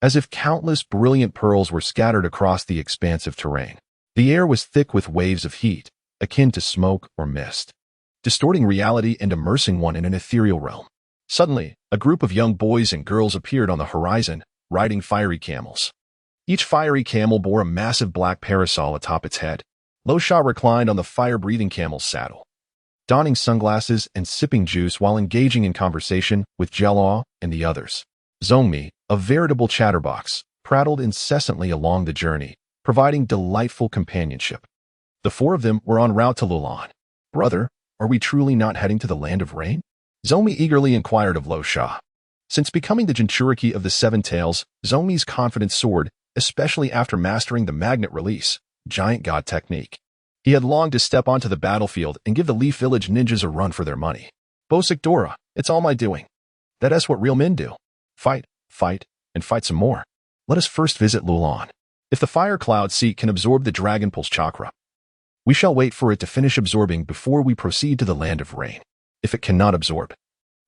A: as if countless brilliant pearls were scattered across the expansive terrain. The air was thick with waves of heat, akin to smoke or mist, distorting reality and immersing one in an ethereal realm. Suddenly, a group of young boys and girls appeared on the horizon, riding fiery camels. Each fiery camel bore a massive black parasol atop its head. Luo Sha reclined on the fire-breathing camel's saddle, donning sunglasses and sipping juice while engaging in conversation with Jialuoluo and the others. Zhongmi, a veritable chatterbox, prattled incessantly along the journey, providing delightful companionship. The four of them were en route to Lulan. "Brother, are we truly not heading to the land of rain?" Zhongmi eagerly inquired of Luo Sha. Since becoming the Jinchuriki of the Seven Tails, Zhongmi's confidence soared, especially after mastering the magnet release, giant god technique. He had longed to step onto the battlefield and give the Leaf Village ninjas a run for their money. "Bosik Dora, it's all my doing. That's what real men do. Fight, fight, and fight some more. Let us first visit Lulan. If the Fire Cloud Seat can absorb the Dragon Pulse Chakra, we shall wait for it to finish absorbing before we proceed to the Land of Rain. If it cannot absorb,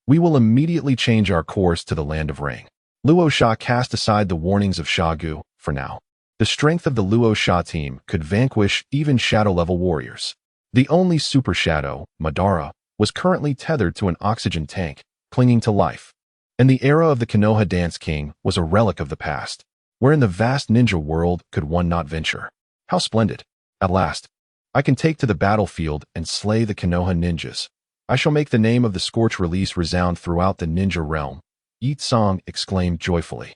A: we will immediately change our course to the Land of Rain." Luo Sha cast aside the warnings of Sha Gu, for now. The strength of the Luo Sha team could vanquish even shadow-level warriors. The only super shadow, Madara, was currently tethered to an oxygen tank, clinging to life. And the era of the Konoha Dance King was a relic of the past, where in the vast ninja world could one not venture. How splendid! At last, I can take to the battlefield and slay the Konoha ninjas. I shall make the name of the Scorch release resound throughout the ninja realm, Yecang exclaimed joyfully.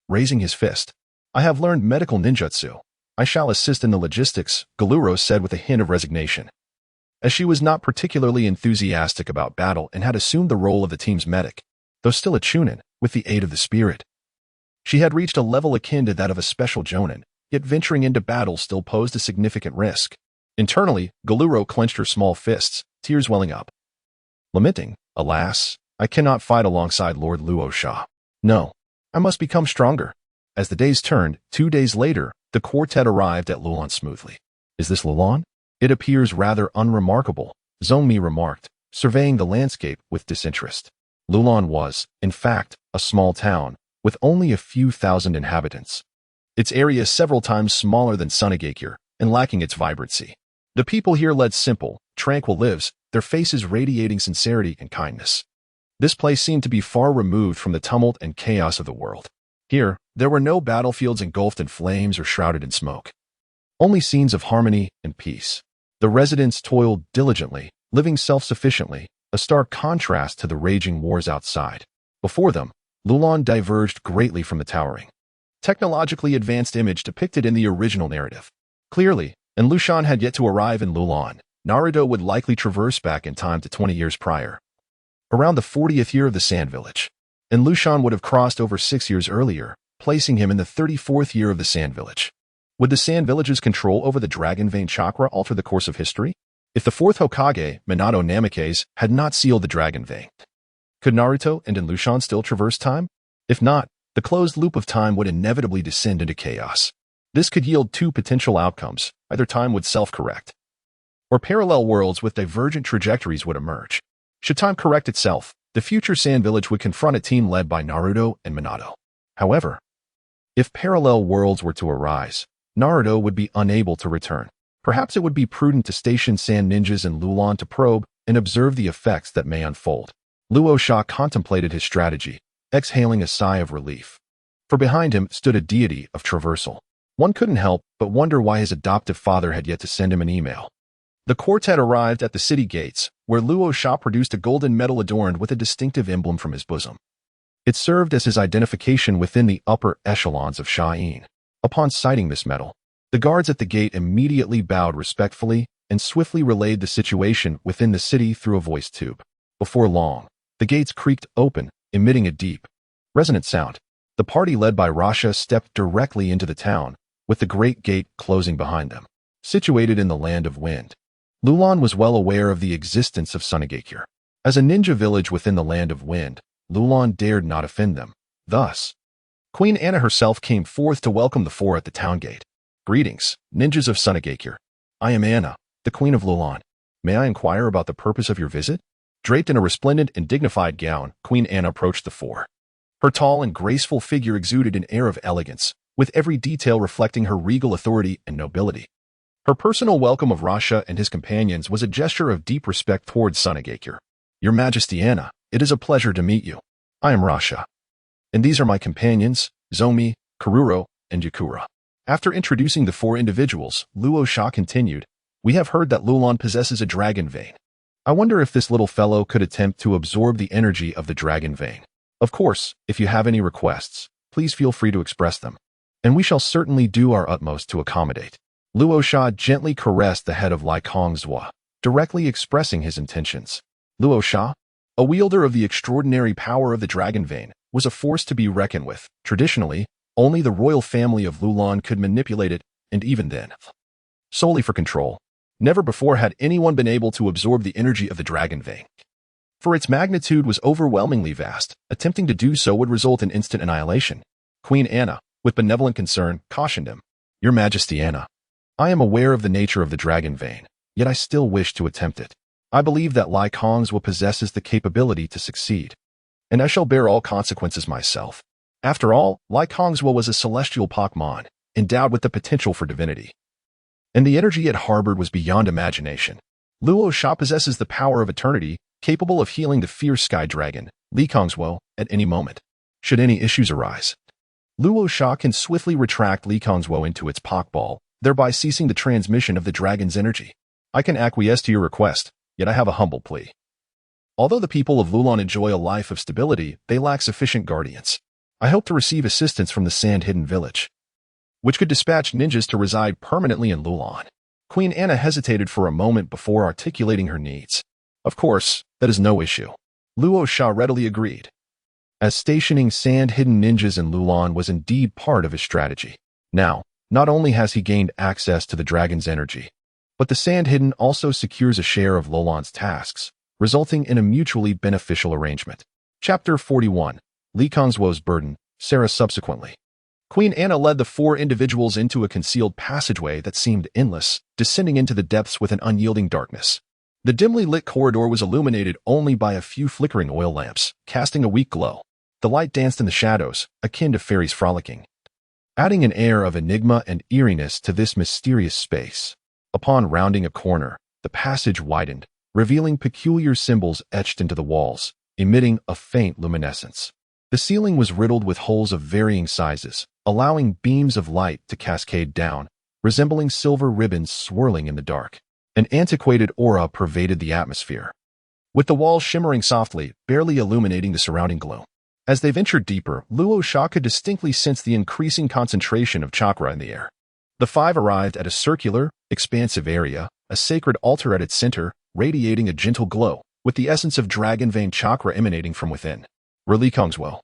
A: Raising his fist, "I have learned medical ninjutsu. I shall assist in the logistics," Galuro said with a hint of resignation. As she was not particularly enthusiastic about battle and had assumed the role of the team's medic, though still a chunin, with the aid of the spirit. She had reached a level akin to that of a special jonin, yet venturing into battle still posed a significant risk. Internally, Galuro clenched her small fists, tears welling up. Lamenting, "Alas, I cannot fight alongside Lord Luo Sha. No, I must become stronger." As the days turned, 2 days later, the quartet arrived at Lulan smoothly. "Is this Lulan? It appears rather unremarkable," Zhongmi remarked, surveying the landscape with disinterest. Lulan was, in fact, a small town, with only a few thousand inhabitants. Its area several times smaller than Sunagakure, and lacking its vibrancy. The people here led simple, tranquil lives, their faces radiating sincerity and kindness. This place seemed to be far removed from the tumult and chaos of the world. Here, there were no battlefields engulfed in flames or shrouded in smoke. Only scenes of harmony and peace. The residents toiled diligently, living self-sufficiently, a stark contrast to the raging wars outside. Before them, Lulan diverged greatly from the towering, technologically advanced image depicted in the original narrative. Clearly, and Lushan had yet to arrive in Lulan, Naruto would likely traverse back in time to 20 years prior, around the 40th year of the Sand Village. And Lushan would have crossed over 6 years earlier, placing him in the 34th year of the Sand Village. Would the Sand Village's control over the Dragon Vein Chakra alter the course of history? If the Fourth Hokage, Minato Namikaze, had not sealed the Dragon Vein, could Naruto and Lushan still traverse time? If not, the closed loop of time would inevitably descend into chaos. This could yield two potential outcomes. Either time would self-correct, or parallel worlds with divergent trajectories would emerge. Should time correct itself, the future Sand Village would confront a team led by Naruto and Minato. However, if parallel worlds were to arise, Naruto would be unable to return. Perhaps it would be prudent to station sand ninjas in Lulan to probe and observe the effects that may unfold. Luo Sha contemplated his strategy, exhaling a sigh of relief. For behind him stood a deity of traversal. One couldn't help but wonder why his adoptive father had yet to send him an email. The quartet arrived at the city gates, where Luo Sha produced a golden medal adorned with a distinctive emblem from his bosom. It served as his identification within the upper echelons of Sha'in. Upon sighting this medal, the guards at the gate immediately bowed respectfully and swiftly relayed the situation within the city through a voice tube. Before long, the gates creaked open, emitting a deep, resonant sound. The party led by Rasha stepped directly into the town, with the great gate closing behind them. Situated in the Land of Wind, Lulan was well aware of the existence of Sunagakure. As a ninja village within the Land of Wind, Lulan dared not offend them. Thus, Queen Anna herself came forth to welcome the four at the town gate. "Greetings, ninjas of Sunagakure. I am Anna, the Queen of Lulan. May I inquire about the purpose of your visit?" Draped in a resplendent and dignified gown, Queen Anna approached the four. Her tall and graceful figure exuded an air of elegance, with every detail reflecting her regal authority and nobility. Her personal welcome of Rasha and his companions was a gesture of deep respect towards Sunagakure. "Your Majesty Anna, it is a pleasure to meet you. I am Rasha. And these are my companions, Zhongmi, Kururo, and Yakura." After introducing the four individuals, Luo Sha continued, "We have heard that Lulan possesses a dragon vein. I wonder if this little fellow could attempt to absorb the energy of the dragon vein. Of course, if you have any requests, please feel free to express them, and we shall certainly do our utmost to accommodate. Luo Sha gently caressed the head of Yecang, directly expressing his intentions. Luo Sha, a wielder of the extraordinary power of the dragon vein, was a force to be reckoned with. Traditionally, only the royal family of Lulan could manipulate it, and even then, solely for control. Never before had anyone been able to absorb the energy of the dragon vein. For its magnitude was overwhelmingly vast, attempting to do so would result in instant annihilation. Queen Anna, with benevolent concern, cautioned him. Your Majesty Anna, I am aware of the nature of the dragon vein, yet I still wish to attempt it. I believe that Yecang possesses the capability to succeed, and I shall bear all consequences myself. After all, Yecang was a celestial Pokémon, endowed with the potential for divinity, and the energy it harbored was beyond imagination. Luo Sha possesses the power of eternity, capable of healing the fierce sky dragon, Yecang, at any moment. Should any issues arise, Luo Sha can swiftly retract Yecang into its Pokeball, thereby ceasing the transmission of the dragon's energy. I can acquiesce to your request, yet I have a humble plea. Although the people of Lulan enjoy a life of stability, they lack sufficient guardians. I hope to receive assistance from the Sand-Hidden Village, which could dispatch ninjas to reside permanently in Lulan. Queen Anna hesitated for a moment before articulating her needs. Of course, that is no issue. Luo Sha readily agreed, as stationing Sand-Hidden ninjas in Lulan was indeed part of his strategy. Now, not only has he gained access to the dragon's energy, but the Sand-Hidden also secures a share of Lulan's tasks, resulting in a mutually beneficial arrangement. Chapter 41. Yecang's Burden, Sarah subsequently. Queen Anna led the four individuals into a concealed passageway that seemed endless, descending into the depths with an unyielding darkness. The dimly lit corridor was illuminated only by a few flickering oil lamps, casting a weak glow. The light danced in the shadows, akin to fairies frolicking, adding an air of enigma and eeriness to this mysterious space. Upon rounding a corner, the passage widened, revealing peculiar symbols etched into the walls, emitting a faint luminescence. The ceiling was riddled with holes of varying sizes, allowing beams of light to cascade down, resembling silver ribbons swirling in the dark. An antiquated aura pervaded the atmosphere, with the walls shimmering softly, barely illuminating the surrounding gloom. As they ventured deeper, Luo Sha could distinctly sense the increasing concentration of chakra in the air. The five arrived at a circular, expansive area, a sacred altar at its center, radiating a gentle glow, with the essence of dragon vein chakra emanating from within. Yecang,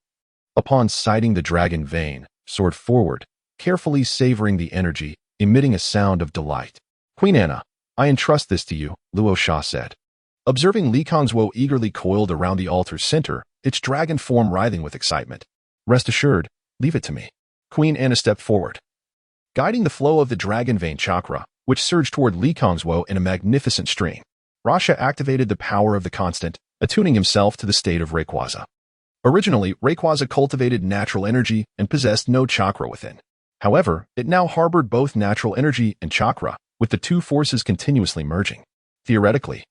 A: upon sighting the dragon vein, soared forward, carefully savoring the energy, emitting a sound of delight. Queen Anna, I entrust this to you, Luo Sha said. Observing Yecang eagerly coiled around the altar's center, its dragon form writhing with excitement. Rest assured, leave it to me. Queen Anna stepped forward, guiding the flow of the dragon vein chakra, which surged toward Yecang in a magnificent stream. Rasha activated the power of the constant, attuning himself to the state of Rayquaza. Originally, Rayquaza cultivated natural energy and possessed no chakra within. However, it now harbored both natural energy and chakra, with the two forces continuously merging. Theoretically,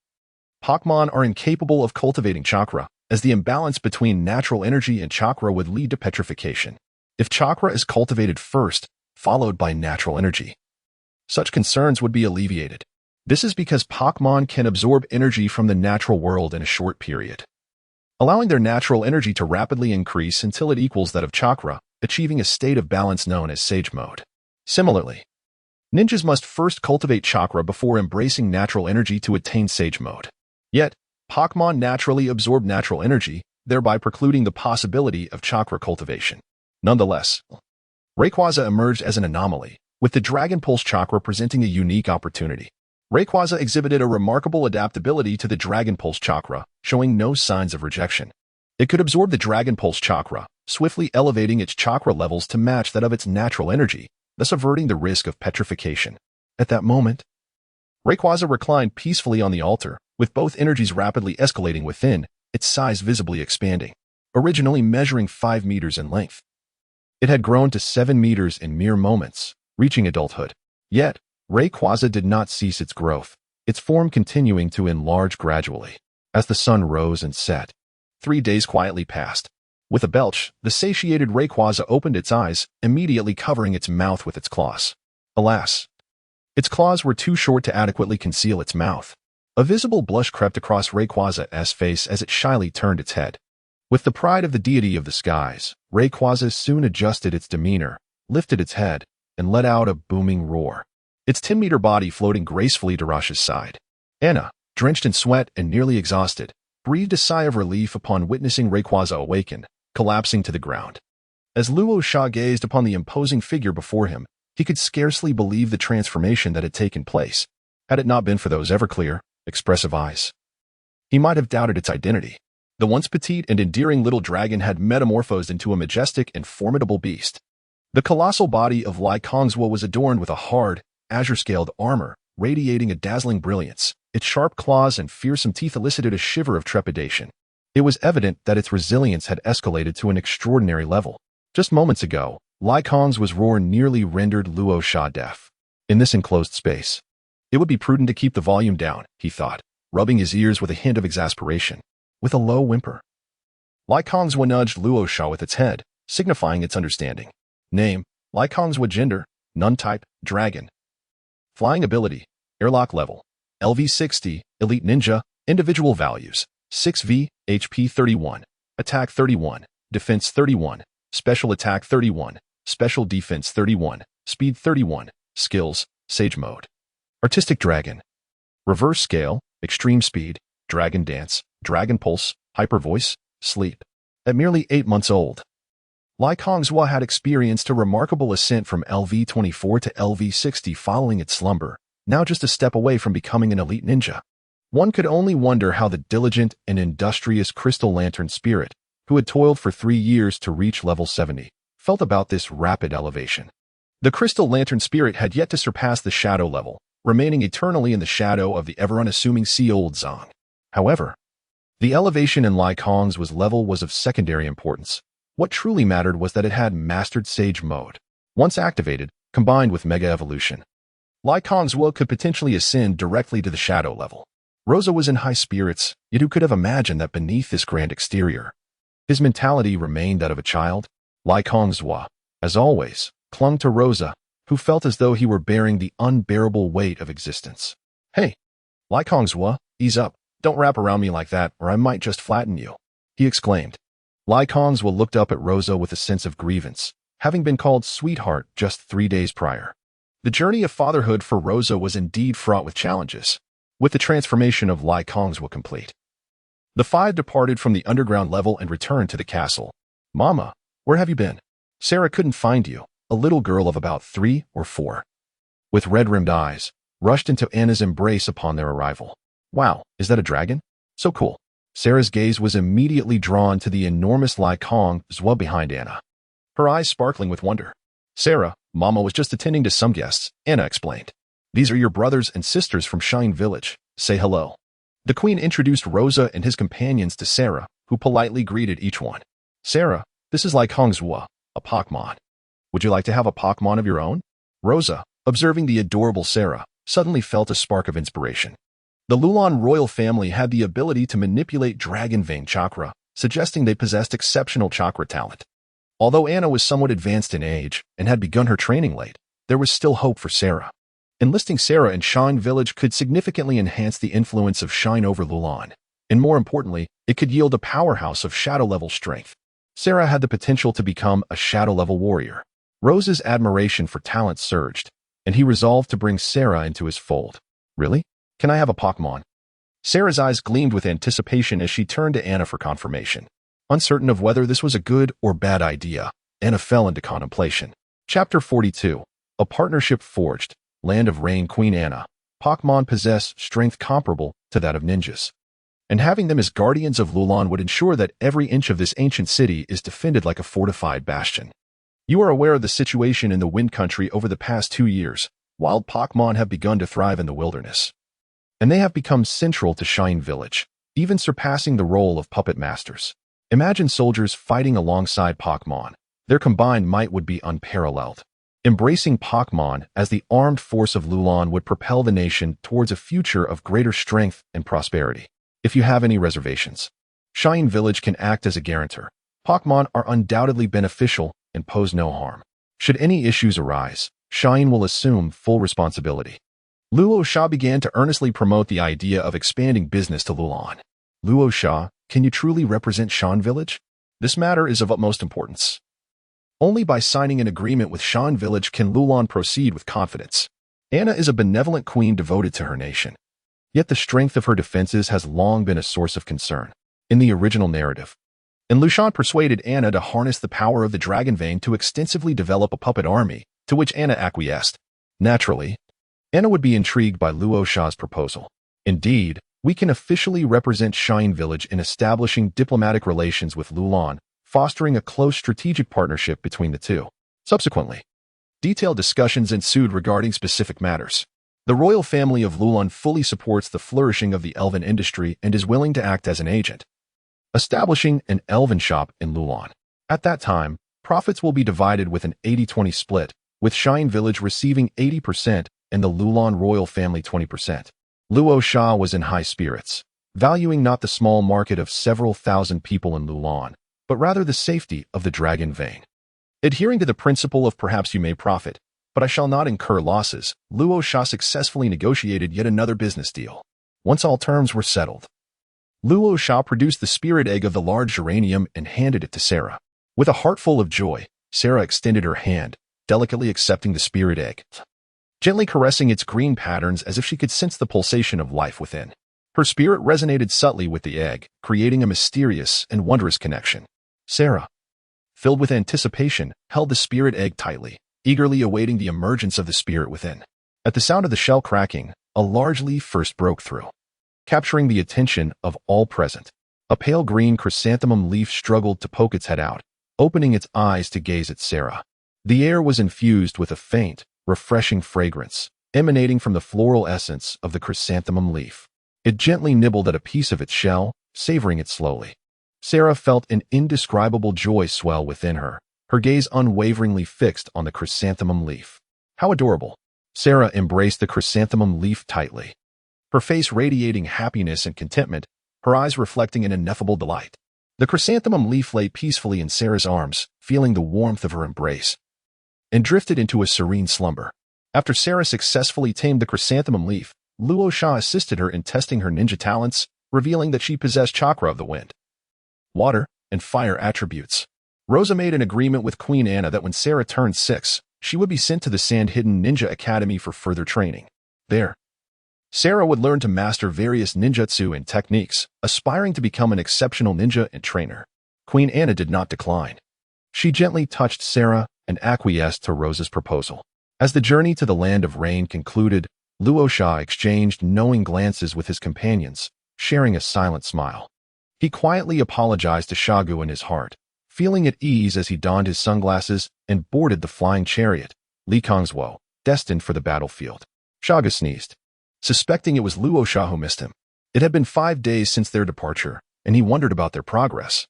A: Pokémon are incapable of cultivating chakra, as the imbalance between natural energy and chakra would lead to petrification. If chakra is cultivated first, followed by natural energy, such concerns would be alleviated. This is because Pokémon can absorb energy from the natural world in a short period, allowing their natural energy to rapidly increase until it equals that of chakra, achieving a state of balance known as Sage Mode. Similarly, ninjas must first cultivate chakra before embracing natural energy to attain Sage Mode. Yet, Pokémon naturally absorb natural energy, thereby precluding the possibility of chakra cultivation. Nonetheless, Rayquaza emerged as an anomaly, with the Dragon Pulse chakra presenting a unique opportunity. Rayquaza exhibited a remarkable adaptability to the Dragon Pulse chakra, showing no signs of rejection. It could absorb the Dragon Pulse chakra, swiftly elevating its chakra levels to match that of its natural energy, thus averting the risk of petrification. At that moment, Rayquaza reclined peacefully on the altar, with both energies rapidly escalating within, its size visibly expanding. Originally measuring 5 meters in length, it had grown to 7 meters in mere moments, reaching adulthood. Yet, Rayquaza did not cease its growth, its form continuing to enlarge gradually. As the sun rose and set, 3 days quietly passed. With a belch, the satiated Rayquaza opened its eyes, immediately covering its mouth with its claws. Alas, its claws were too short to adequately conceal its mouth. A visible blush crept across Rayquaza's face as it shyly turned its head. With the pride of the deity of the skies, Rayquaza soon adjusted its demeanor, lifted its head, and let out a booming roar, its 10-meter body floating gracefully to Rasha's side. Anna, drenched in sweat and nearly exhausted, breathed a sigh of relief upon witnessing Rayquaza awaken, collapsing to the ground. As Luo Sha gazed upon the imposing figure before him, he could scarcely believe the transformation that had taken place, had it not been for those ever-clear, expressive eyes. He might have doubted its identity. The once petite and endearing little dragon had metamorphosed into a majestic and formidable beast. The colossal body of Yecang was adorned with a hard, azure-scaled armor, radiating a dazzling brilliance. Its sharp claws and fearsome teeth elicited a shiver of trepidation. It was evident that its resilience had escalated to an extraordinary level. Just moments ago, Yecang's roar nearly rendered Luo Sha deaf. In this enclosed space, it would be prudent to keep the volume down, he thought, rubbing his ears with a hint of exasperation. With a low whimper, Yecang nudged Luo Sha with its head, signifying its understanding. Name, Yecang gender, Nun type, Dragon. Flying ability, Airlock level, LV60, Elite Ninja, individual values, 6V, HP 31, Attack 31, Defense 31, Special Attack 31, Special Defense 31, Speed 31, Skills, Sage Mode. Artistic Dragon. Reverse Scale, Extreme Speed, Dragon Dance, Dragon Pulse, Hyper Voice, Sleep. At merely 8 months old, Yecang had experienced a remarkable ascent from LV24 to LV60 following its slumber, now just a step away from becoming an elite ninja. One could only wonder how the diligent and industrious Crystal Lantern Spirit, who had toiled for 3 years to reach level 70, felt about this rapid elevation. The Crystal Lantern Spirit had yet to surpass the shadow level, remaining eternally in the shadow of the ever-unassuming Old Zong. However, the elevation in Yecang's level was of secondary importance. What truly mattered was that it had mastered Sage Mode. Once activated, combined with Mega Evolution, Yecang's could potentially ascend directly to the shadow level. Rosa was in high spirits, yet who could have imagined that beneath this grand exterior, his mentality remained that of a child? Yecang's, as always, clung to Rosa, who felt as though he were bearing the unbearable weight of existence. Hey, Yecang's, ease up. Don't wrap around me like that, or I might just flatten you, he exclaimed. Yecang's looked up at Rosa with a sense of grievance, having been called sweetheart just 3 days prior. The journey of fatherhood for Rosa was indeed fraught with challenges, with the transformation of Yecang's complete. The five departed from the underground level and returned to the castle. Mama, where have you been? Sarah couldn't find you, a little girl of about 3 or 4. With red-rimmed eyes, rushed into Anna's embrace upon their arrival. Wow, is that a dragon? So cool. Sarah's gaze was immediately drawn to the enormous Yecang's behind Anna, her eyes sparkling with wonder. Sarah, Mama was just attending to some guests, Anna explained. These are your brothers and sisters from Shine Village. Say hello. The queen introduced Rosa and his companions to Sarah, who politely greeted each one. Sarah, this is Yecang's, a Pokémon. Would you like to have a Pokémon of your own? Rosa, observing the adorable Sarah, suddenly felt a spark of inspiration. The Lulan royal family had the ability to manipulate dragon vein chakra, suggesting they possessed exceptional chakra talent. Although Anna was somewhat advanced in age and had begun her training late, there was still hope for Sarah. Enlisting Sarah in Shine Village could significantly enhance the influence of Shine over Lulan, and more importantly, it could yield a powerhouse of shadow-level strength. Sarah had the potential to become a shadow-level warrior. Rose's admiration for talent surged, and he resolved to bring Sarah into his fold. Really? Can I have a Pokémon? Sarah's eyes gleamed with anticipation as she turned to Anna for confirmation. Uncertain of whether this was a good or bad idea, Anna fell into contemplation. Chapter 42. A Partnership Forged. Land of Rain. Queen Anna. Pokémon possess strength comparable to that of ninjas, and having them as guardians of Lulan would ensure that every inch of this ancient city is defended like a fortified bastion. You are aware of the situation in the Wind Country over the past 2 years. Wild Pokémon have begun to thrive in the wilderness, and they have become central to Shine Village, even surpassing the role of puppet masters. Imagine soldiers fighting alongside Pokémon. Their combined might would be unparalleled. Embracing Pokémon as the armed force of Lulan would propel the nation towards a future of greater strength and prosperity. If you have any reservations, Shine Village can act as a guarantor. Pokémon are undoubtedly beneficial and pose no harm. Should any issues arise, Shine will assume full responsibility. Luo Sha began to earnestly promote the idea of expanding business to Lulan. Luo Sha, can you truly represent Shan Village? This matter is of utmost importance. Only by signing an agreement with Shan Village can Lulan proceed with confidence. Anna is a benevolent queen devoted to her nation. Yet the strength of her defenses has long been a source of concern. In the original narrative, Lushan persuaded Anna to harness the power of the dragon vein to extensively develop a puppet army, to which Anna acquiesced. Naturally, Anna would be intrigued by Luo Sha's proposal. Indeed, we can officially represent Shine Village in establishing diplomatic relations with Lulan, fostering a close strategic partnership between the two. Subsequently, detailed discussions ensued regarding specific matters. The royal family of Lulan fully supports the flourishing of the elven industry and is willing to act as an agent, establishing an elven shop in Lulan. At that time, profits will be divided with an 80-20 split, with Shine Village receiving 80% and the Lulan royal family 20%. Luo Sha was in high spirits, valuing not the small market of several thousand people in Lulan, but rather the safety of the dragon vein. Adhering to the principle of perhaps you may profit, but I shall not incur losses, Luo Sha successfully negotiated yet another business deal. Once all terms were settled, Luo Sha produced the spirit egg of the large geranium and handed it to Sarah. With a heart full of joy, Sarah extended her hand, delicately accepting the spirit egg, gently caressing its green patterns as if she could sense the pulsation of life within. Her spirit resonated subtly with the egg, creating a mysterious and wondrous connection. Sarah, filled with anticipation, held the spirit egg tightly, eagerly awaiting the emergence of the spirit within. At the sound of the shell cracking, a large leaf first broke through, capturing the attention of all present. A pale green chrysanthemum leaf struggled to poke its head out, opening its eyes to gaze at Sarah. The air was infused with a faint, refreshing fragrance, emanating from the floral essence of the chrysanthemum leaf. It gently nibbled at a piece of its shell, savoring it slowly. Sarah felt an indescribable joy swell within her, her gaze unwaveringly fixed on the chrysanthemum leaf. How adorable! Sarah embraced the chrysanthemum leaf tightly, her face radiating happiness and contentment, her eyes reflecting an ineffable delight. The chrysanthemum leaf lay peacefully in Sarah's arms, feeling the warmth of her embrace, and drifted into a serene slumber. After Sarah successfully tamed the chrysanthemum leaf, Luo Sha assisted her in testing her ninja talents, revealing that she possessed chakra of the wind, water, and fire attributes. Rosa made an agreement with Queen Anna that when Sarah turned 6, she would be sent to the Sand-Hidden Ninja Academy for further training. There, Sarah would learn to master various ninjutsu and techniques, aspiring to become an exceptional ninja and trainer. Queen Anna did not decline. She gently touched Sarah and acquiesced to Rosa's proposal. As the journey to the Land of Rain concluded, Luo Sha exchanged knowing glances with his companions, sharing a silent smile. He quietly apologized to Shagu in his heart, feeling at ease as he donned his sunglasses and boarded the flying chariot, Li Kongzhuo, destined for the battlefield. Shagu sneezed, suspecting it was Luo Sha who missed him. It had been 5 days since their departure, and he wondered about their progress,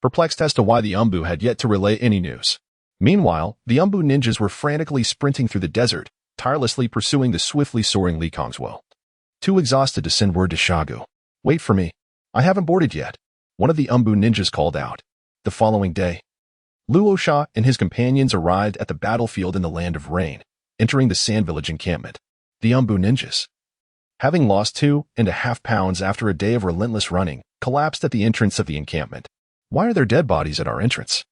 A: perplexed as to why the Umbu had yet to relay any news. Meanwhile, the Umbu ninjas were frantically sprinting through the desert, tirelessly pursuing the swiftly soaring Li Kongzhuo. Too exhausted to send word to Shagu. Wait for me. I haven't boarded yet, one of the Umbu ninjas called out. The following day, Luo Sha and his companions arrived at the battlefield in the Land of Rain, entering the Sand Village encampment. The Umbu ninjas, having lost 2.5 pounds after a day of relentless running, collapsed at the entrance of the encampment. Why are there dead bodies at our entrance?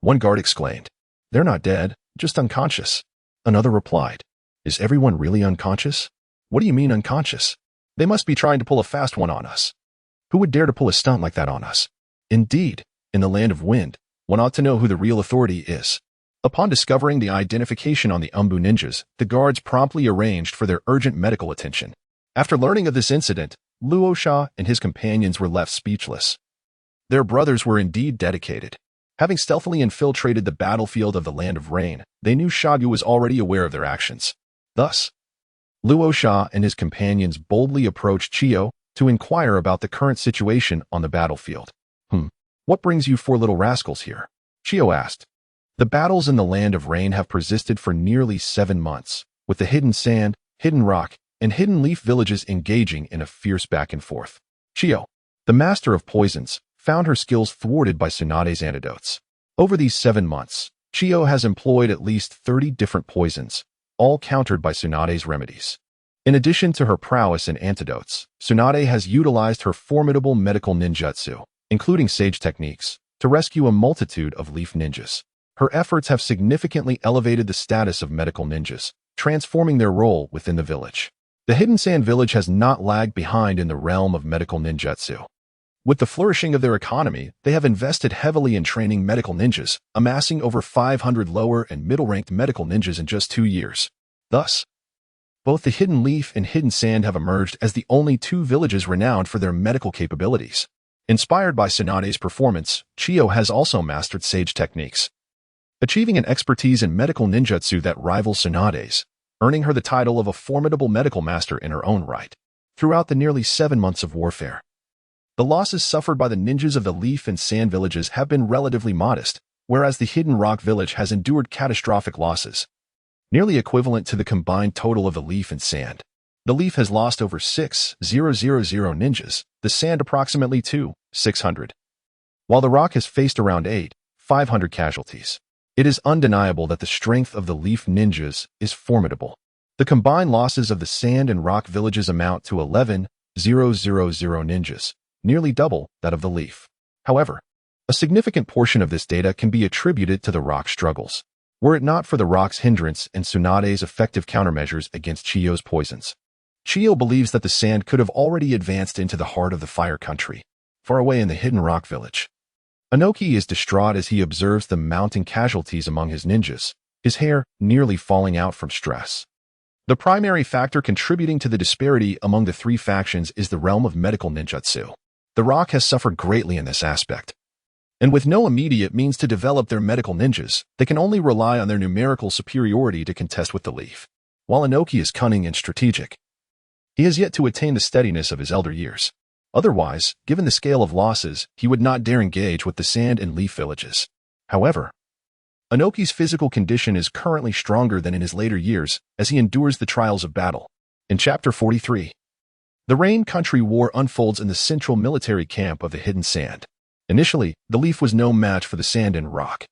A: One guard exclaimed. They're not dead, just unconscious. Another replied. Is everyone really unconscious? What do you mean unconscious? They must be trying to pull a fast one on us. Who would dare to pull a stunt like that on us? Indeed, in the Land of Wind, one ought to know who the real authority is. Upon discovering the identification on the Umbu ninjas, the guards promptly arranged for their urgent medical attention. After learning of this incident, Luo Sha and his companions were left speechless. Their brothers were indeed dedicated. Having stealthily infiltrated the battlefield of the Land of Rain, they knew Shagu was already aware of their actions. Thus, Luo Sha and his companions boldly approached Chio to inquire about the current situation on the battlefield. What brings you 4 little rascals here? Chio asked. The battles in the Land of Rain have persisted for nearly 7 months, with the Hidden Sand, Hidden Rock, and Hidden Leaf villages engaging in a fierce back and forth. Chio, the master of poisons, found her skills thwarted by Tsunade's antidotes. Over these 7 months, Chio has employed at least 30 different poisons, all countered by Tsunade's remedies. In addition to her prowess and antidotes, Tsunade has utilized her formidable medical ninjutsu, including sage techniques, to rescue a multitude of leaf ninjas. Her efforts have significantly elevated the status of medical ninjas, transforming their role within the village. The Hidden Sand Village has not lagged behind in the realm of medical ninjutsu. With the flourishing of their economy, they have invested heavily in training medical ninjas, amassing over 500 lower and middle-ranked medical ninjas in just 2 years. Thus, both the Hidden Leaf and Hidden Sand have emerged as the only 2 villages renowned for their medical capabilities. Inspired by Tsunade's performance, Chiyo has also mastered sage techniques, achieving an expertise in medical ninjutsu that rivals Tsunade's, earning her the title of a formidable medical master in her own right. Throughout the nearly 7 months of warfare, the losses suffered by the ninjas of the Leaf and Sand villages have been relatively modest, whereas the Hidden Rock village has endured catastrophic losses, nearly equivalent to the combined total of the Leaf and Sand. The Leaf has lost over 6,000 ninjas, the Sand approximately 2,600, while the Rock has faced around 8,500 casualties. It is undeniable that the strength of the Leaf ninjas is formidable. The combined losses of the Sand and Rock villages amount to 11,000 ninjas, nearly double that of the Leaf. However, a significant portion of this data can be attributed to the Rock struggles. Were it not for the Rock's hindrance and Tsunade's effective countermeasures against Chiyo's poisons, Chiyo believes that the Sand could have already advanced into the heart of the Fire Country, far away in the Hidden Rock village. Inoki is distraught as he observes the mounting casualties among his ninjas, his hair nearly falling out from stress. The primary factor contributing to the disparity among the 3 factions is the realm of medical ninjutsu. The Rock has suffered greatly in this aspect, and with no immediate means to develop their medical ninjas, they can only rely on their numerical superiority to contest with the Leaf. While Inoki is cunning and strategic, he has yet to attain the steadiness of his elder years. Otherwise, given the scale of losses, he would not dare engage with the Sand and Leaf villages. However, Inoki's physical condition is currently stronger than in his later years as he endures the trials of battle. In Chapter 43, the Rain Country War unfolds in the central military camp of the Hidden Sand. Initially, the Leaf was no match for the Sand and Rock,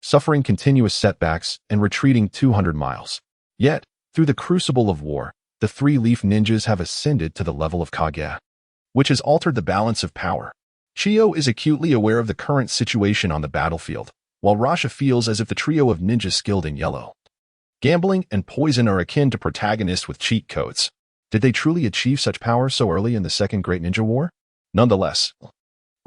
A: suffering continuous setbacks and retreating 200 miles. Yet, through the crucible of war, the 3 Leaf ninjas have ascended to the level of Kage, which has altered the balance of power. Chiyo is acutely aware of the current situation on the battlefield, while Rasha feels as if the trio of ninjas skilled in yellow, gambling, and poison are akin to protagonists with cheat codes. Did they truly achieve such power so early in the Second Great Ninja War? Nonetheless,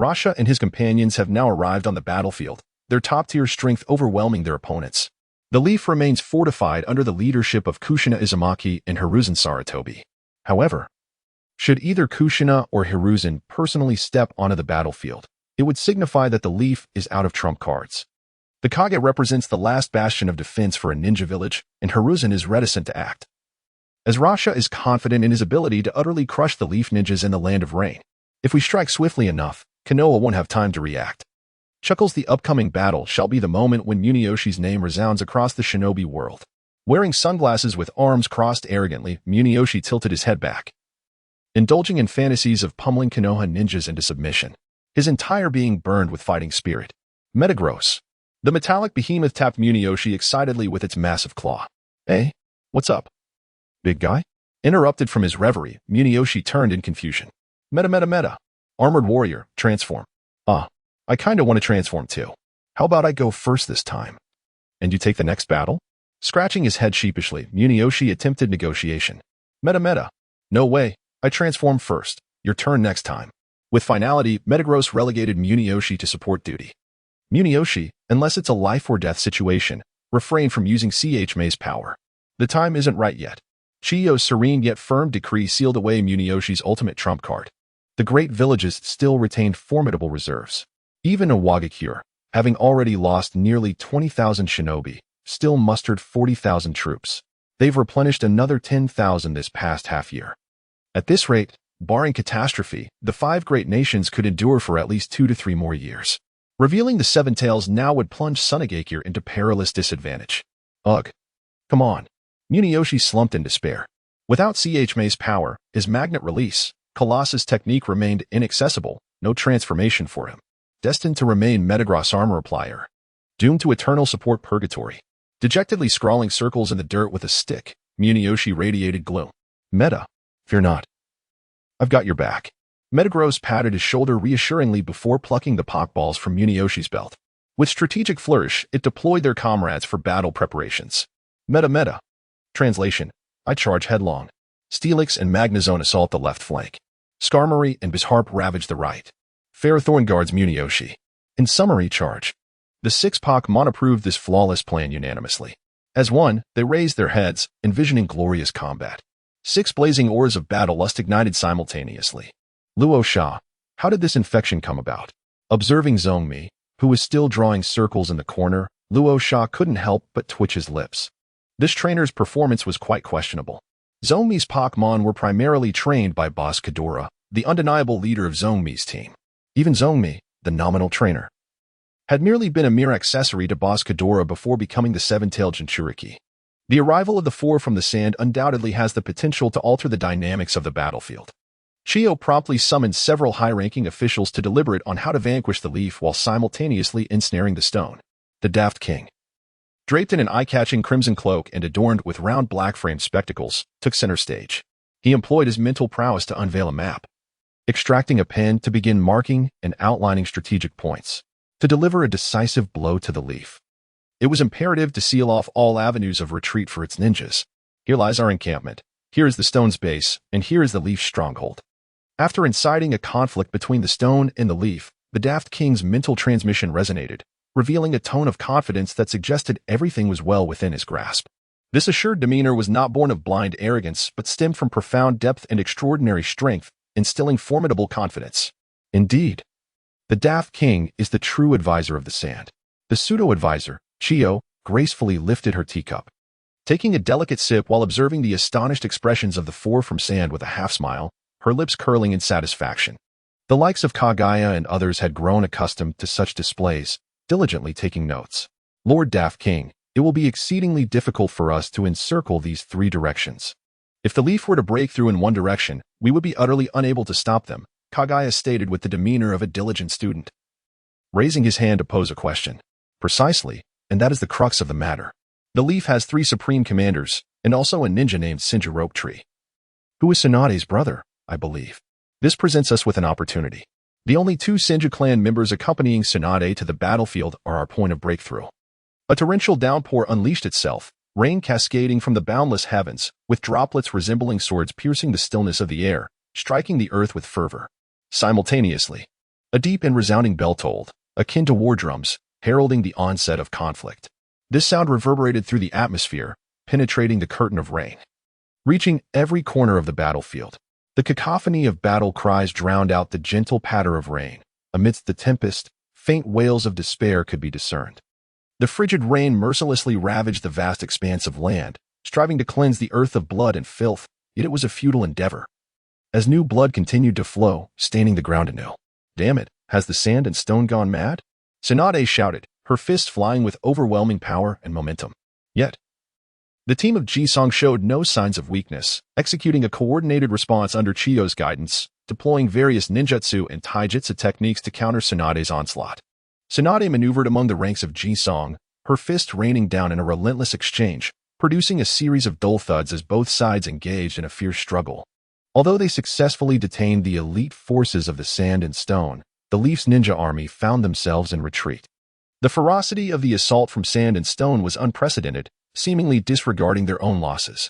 A: Rasha and his companions have now arrived on the battlefield, their top-tier strength overwhelming their opponents. The Leaf remains fortified under the leadership of Kushina Izumaki and Hiruzen Sarutobi. However, should either Kushina or Hiruzen personally step onto the battlefield, it would signify that the Leaf is out of trump cards. The Kage represents the last bastion of defense for a ninja village, and Hiruzen is reticent to act, as Rasha is confident in his ability to utterly crush the Leaf ninjas in the Land of Rain. If we strike swiftly enough, Konoha won't have time to react. Chuckles, the upcoming battle shall be the moment when Muniyoshi's name resounds across the shinobi world. Wearing sunglasses with arms crossed arrogantly, Muniyoshi tilted his head back, indulging in fantasies of pummeling Konoha ninjas into submission, his entire being burned with fighting spirit. Metagross. The metallic behemoth tapped Muniyoshi excitedly with its massive claw. Hey, what's up, big guy? Interrupted from his reverie, Muniyoshi turned in confusion. Meta. Armored warrior, transform. I kinda want to transform too. How about I go first this time? And you take the next battle? Scratching his head sheepishly, Muniyoshi attempted negotiation. Meta. No way, I transform first. Your turn next time. With finality, Metagross relegated Muniyoshi to support duty. Muniyoshi, unless it's a life or death situation, refrain from using CHMA's power. The time isn't right yet. Chiyo's serene yet firm decree sealed away Muniyoshi's ultimate trump card. The great villages still retained formidable reserves. Even Iwagakure, having already lost nearly 20,000 shinobi, still mustered 40,000 troops. They've replenished another 10,000 this past half-year. At this rate, barring catastrophe, the 5 great nations could endure for at least 2 to 3 more years. Revealing the Seven Tails now would plunge Sunagakure into perilous disadvantage. Ugh. Come on. Muniyoshi slumped in despair. Without CHMA's power, his magnet release, Colossus technique remained inaccessible, no transformation for him. Destined to remain Metagross armor applier. Doomed to eternal support purgatory. Dejectedly scrawling circles in the dirt with a stick, Muniyoshi radiated gloom. Meta, fear not. I've got your back. Metagross patted his shoulder reassuringly before plucking the Pokeballs from Muniyoshi's belt. With strategic flourish, it deployed their comrades for battle preparations. Meta. Translation: I charge headlong. Steelix and Magnezone assault the left flank. Skarmory and Bizharp ravage the right. Ferrothorn guards Muniyoshi. In summary, charge. The six Pokémon approved this flawless plan unanimously. As one, they raised their heads, envisioning glorious combat. 6 blazing oars of battle lust ignited simultaneously. Luo Sha, how did this infection come about? Observing Zhongmi, who was still drawing circles in the corner, Luo Sha couldn't help but twitch his lips. This trainer's performance was quite questionable. Zhongmi's Pokémon were primarily trained by Boss Kadora, the undeniable leader of Zhongmi's team. Even Zhongmi, the nominal trainer, had merely been a mere accessory to Boss Kadora before becoming the seven-tailed Jinchuriki. The arrival of the 4 from the sand undoubtedly has the potential to alter the dynamics of the battlefield. Chio promptly summoned several high-ranking officials to deliberate on how to vanquish the leaf while simultaneously ensnaring the stone. The Daft King, draped in an eye-catching crimson cloak and adorned with round black-framed spectacles, took center stage. He employed his mental prowess to unveil a map, extracting a pen to begin marking and outlining strategic points, to deliver a decisive blow to the leaf. It was imperative to seal off all avenues of retreat for its ninjas. Here lies our encampment, here is the stone's base, and here is the leaf's stronghold. After inciting a conflict between the stone and the leaf, the Daft King's mental transmission resonated, revealing a tone of confidence that suggested everything was well within his grasp. This assured demeanor was not born of blind arrogance, but stemmed from profound depth and extraordinary strength, instilling formidable confidence. Indeed, the Daft King is the true advisor of the sand. The pseudo-advisor, Chio, gracefully lifted her teacup, taking a delicate sip while observing the astonished expressions of the 4 from sand with a half-smile, her lips curling in satisfaction. The likes of Kagaya and others had grown accustomed to such displays, diligently taking notes. Lord Daft King, it will be exceedingly difficult for us to encircle these 3 directions. If the leaf were to break through in one direction, we would be utterly unable to stop them, Kagaya stated with the demeanor of a diligent student, raising his hand to pose a question. Precisely, and that is the crux of the matter. The leaf has 3 supreme commanders, and also a ninja named Sinja, who is Tsunade's brother, I believe. This presents us with an opportunity. The only 2 Sinja clan members accompanying Tsunade to the battlefield are our point of breakthrough. A torrential downpour unleashed itself, rain cascading from the boundless heavens, with droplets resembling swords piercing the stillness of the air, striking the earth with fervor. Simultaneously, a deep and resounding bell tolled, akin to war drums, heralding the onset of conflict. This sound reverberated through the atmosphere, penetrating the curtain of rain, reaching every corner of the battlefield. The cacophony of battle cries drowned out the gentle patter of rain. Amidst the tempest, faint wails of despair could be discerned. The frigid rain mercilessly ravaged the vast expanse of land, striving to cleanse the earth of blood and filth, yet it was a futile endeavor. As new blood continued to flow, staining the ground anew. Damn it, has the sand and stone gone mad? Tsunade shouted, her fists flying with overwhelming power and momentum. Yet, the team of Yecang showed no signs of weakness, executing a coordinated response under Chio's guidance, deploying various ninjutsu and taijutsu techniques to counter Tsunade's onslaught. Tsunade maneuvered among the ranks of Yecang, her fist raining down in a relentless exchange, producing a series of dull thuds as both sides engaged in a fierce struggle. Although they successfully detained the elite forces of the sand and stone, the Leaf's ninja army found themselves in retreat. The ferocity of the assault from sand and stone was unprecedented, seemingly disregarding their own losses.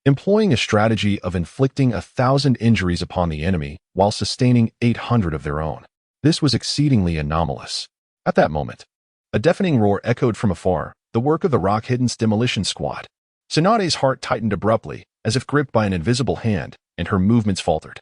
A: Employing a strategy of inflicting 1,000 injuries upon the enemy while sustaining 800 of their own. This was exceedingly anomalous. At that moment, a deafening roar echoed from afar, the work of the Rock Hidden's demolition squad. Tsunade's heart tightened abruptly, as if gripped by an invisible hand, and her movements faltered,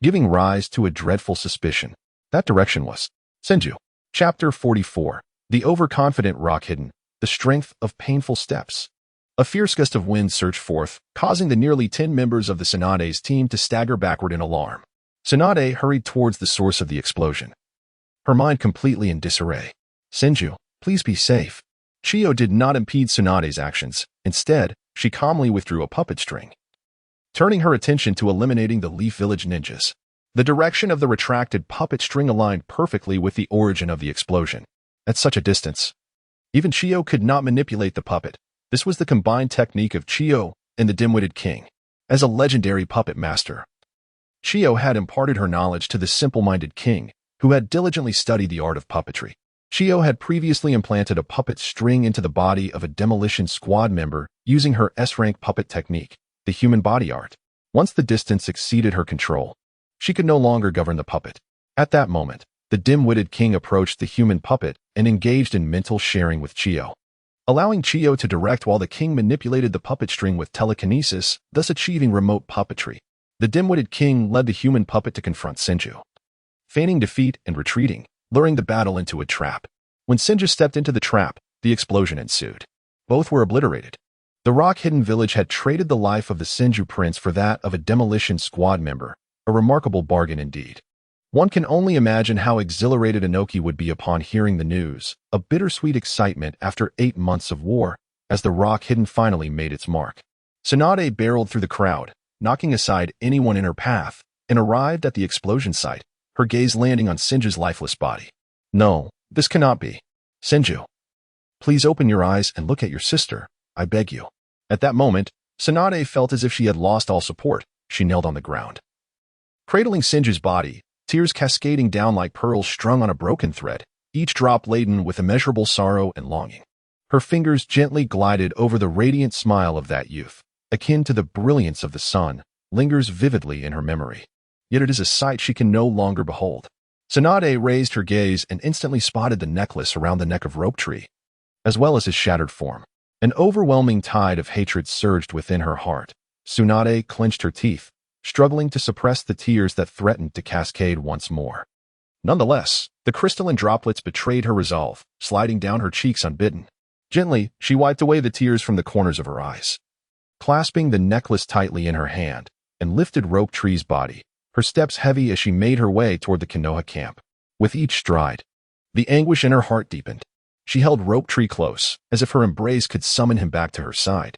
A: giving rise to a dreadful suspicion. That direction was Senju. Chapter 44. The Overconfident Rock Hidden, the Strength of Painful Steps. A fierce gust of wind surged forth, causing the nearly 10 members of the Tsunade's team to stagger backward in alarm. Tsunade hurried towards the source of the explosion, her mind completely in disarray. Senju, please be safe. Chio did not impede Tsunade's actions. Instead, she calmly withdrew a puppet string, turning her attention to eliminating the Leaf Village ninjas. The direction of the retracted puppet string aligned perfectly with the origin of the explosion. At such a distance, even Chio could not manipulate the puppet. This was the combined technique of Chio and the dim-witted king. as a legendary puppet master. Chiyo had imparted her knowledge to the simple-minded king, who had diligently studied the art of puppetry. Chiyo had previously implanted a puppet string into the body of a demolition squad member using her S-rank puppet technique, the human body art. Once the distance exceeded her control, she could no longer govern the puppet. At that moment, the dim-witted king approached the human puppet and engaged in mental sharing with Chiyo, allowing Chiyo to direct while the king manipulated the puppet string with telekinesis, thus achieving remote puppetry. The dim-witted king led the human puppet to confront Senju, feigning defeat and retreating, luring the battle into a trap. When Senju stepped into the trap, the explosion ensued. Both were obliterated. The rock-hidden village had traded the life of the Senju prince for that of a demolition squad member, a remarkable bargain indeed. One can only imagine how exhilarated Inoki would be upon hearing the news, a bittersweet excitement after 8 months of war, as the rock-hidden finally made its mark. Tsunade barreled through the crowd, knocking aside anyone in her path, and arrived at the explosion site, her gaze landing on Senju's lifeless body. No, this cannot be. Senju, please open your eyes and look at your sister, I beg you. At that moment, Tsunade felt as if she had lost all support. She knelt on the ground, cradling Senju's body, tears cascading down like pearls strung on a broken thread, each drop laden with immeasurable sorrow and longing. Her fingers gently glided over the radiant smile of that youth, akin to the brilliance of the sun, lingers vividly in her memory. Yet it is a sight she can no longer behold. Tsunade raised her gaze and instantly spotted the necklace around the neck of Rope Tree, as well as his shattered form. An overwhelming tide of hatred surged within her heart. Tsunade clenched her teeth, struggling to suppress the tears that threatened to cascade once more. Nonetheless, the crystalline droplets betrayed her resolve, sliding down her cheeks unbidden. Gently, she wiped away the tears from the corners of her eyes, clasping the necklace tightly in her hand, and lifted Rope Tree's body, her steps heavy as she made her way toward the Konoha camp. With each stride, the anguish in her heart deepened. She held Rope Tree close, as if her embrace could summon him back to her side.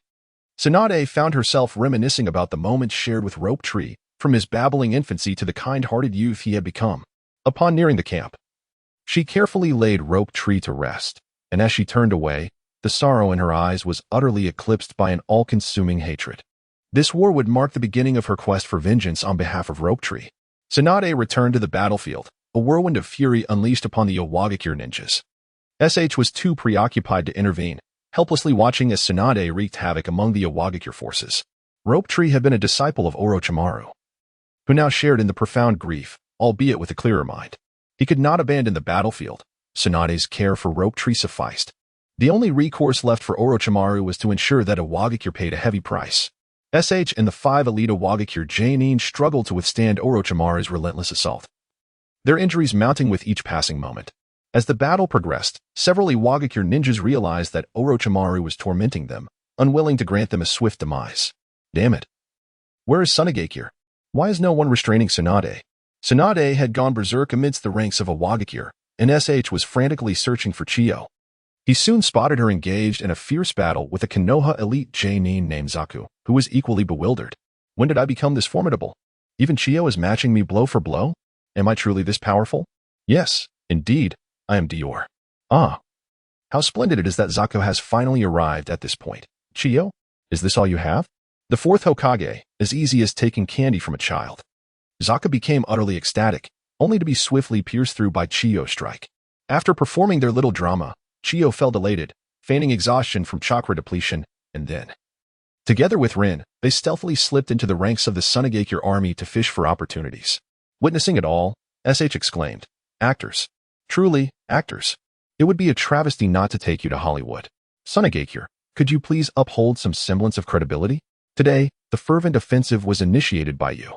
A: Tsunade found herself reminiscing about the moments shared with Rope Tree, from his babbling infancy to the kind-hearted youth he had become. Upon nearing the camp, she carefully laid Rope Tree to rest, and as she turned away, the sorrow in her eyes was utterly eclipsed by an all-consuming hatred. This war would mark the beginning of her quest for vengeance on behalf of Rope Tree. Tsunade returned to the battlefield, a whirlwind of fury unleashed upon the Owagakure ninjas. SH was too preoccupied to intervene, helplessly watching as Tsunade wreaked havoc among the Owagakure forces. Rope Tree had been a disciple of Orochimaru, who now shared in the profound grief, albeit with a clearer mind. He could not abandon the battlefield. Tsunade's care for Rope Tree sufficed. The only recourse left for Orochimaru was to ensure that Owagakure paid a heavy price. SH and the 5 elite Owagakure Genin struggled to withstand Orochimaru's relentless assault, their injuries mounting with each passing moment. As the battle progressed, several Owagakure ninjas realized that Orochimaru was tormenting them, unwilling to grant them a swift demise. Damn it. Where is Sunagakure? Why is no one restraining Tsunade? Tsunade had gone berserk amidst the ranks of Owagakure, and SH was frantically searching for Chiyo. He soon spotted her engaged in a fierce battle with a Konoha elite Genin named Zaku, who was equally bewildered. When did I become this formidable? Even Chiyo is matching me blow for blow? Am I truly this powerful? Yes, indeed, I am Dior. Ah, how splendid it is that Zaku has finally arrived at this point. Chiyo, is this all you have? The fourth Hokage, as easy as taking candy from a child. Zaku became utterly ecstatic, only to be swiftly pierced through by Chiyo's strike. After performing their little drama, Chiyo felt elated, feigning exhaustion from chakra depletion, and then, together with Rin, they stealthily slipped into the ranks of the Sunagakure army to fish for opportunities. Witnessing it all, SH exclaimed, "Actors. Truly, actors. It would be a travesty not to take you to Hollywood. Sunagakure, could you please uphold some semblance of credibility? Today, the fervent offensive was initiated by you."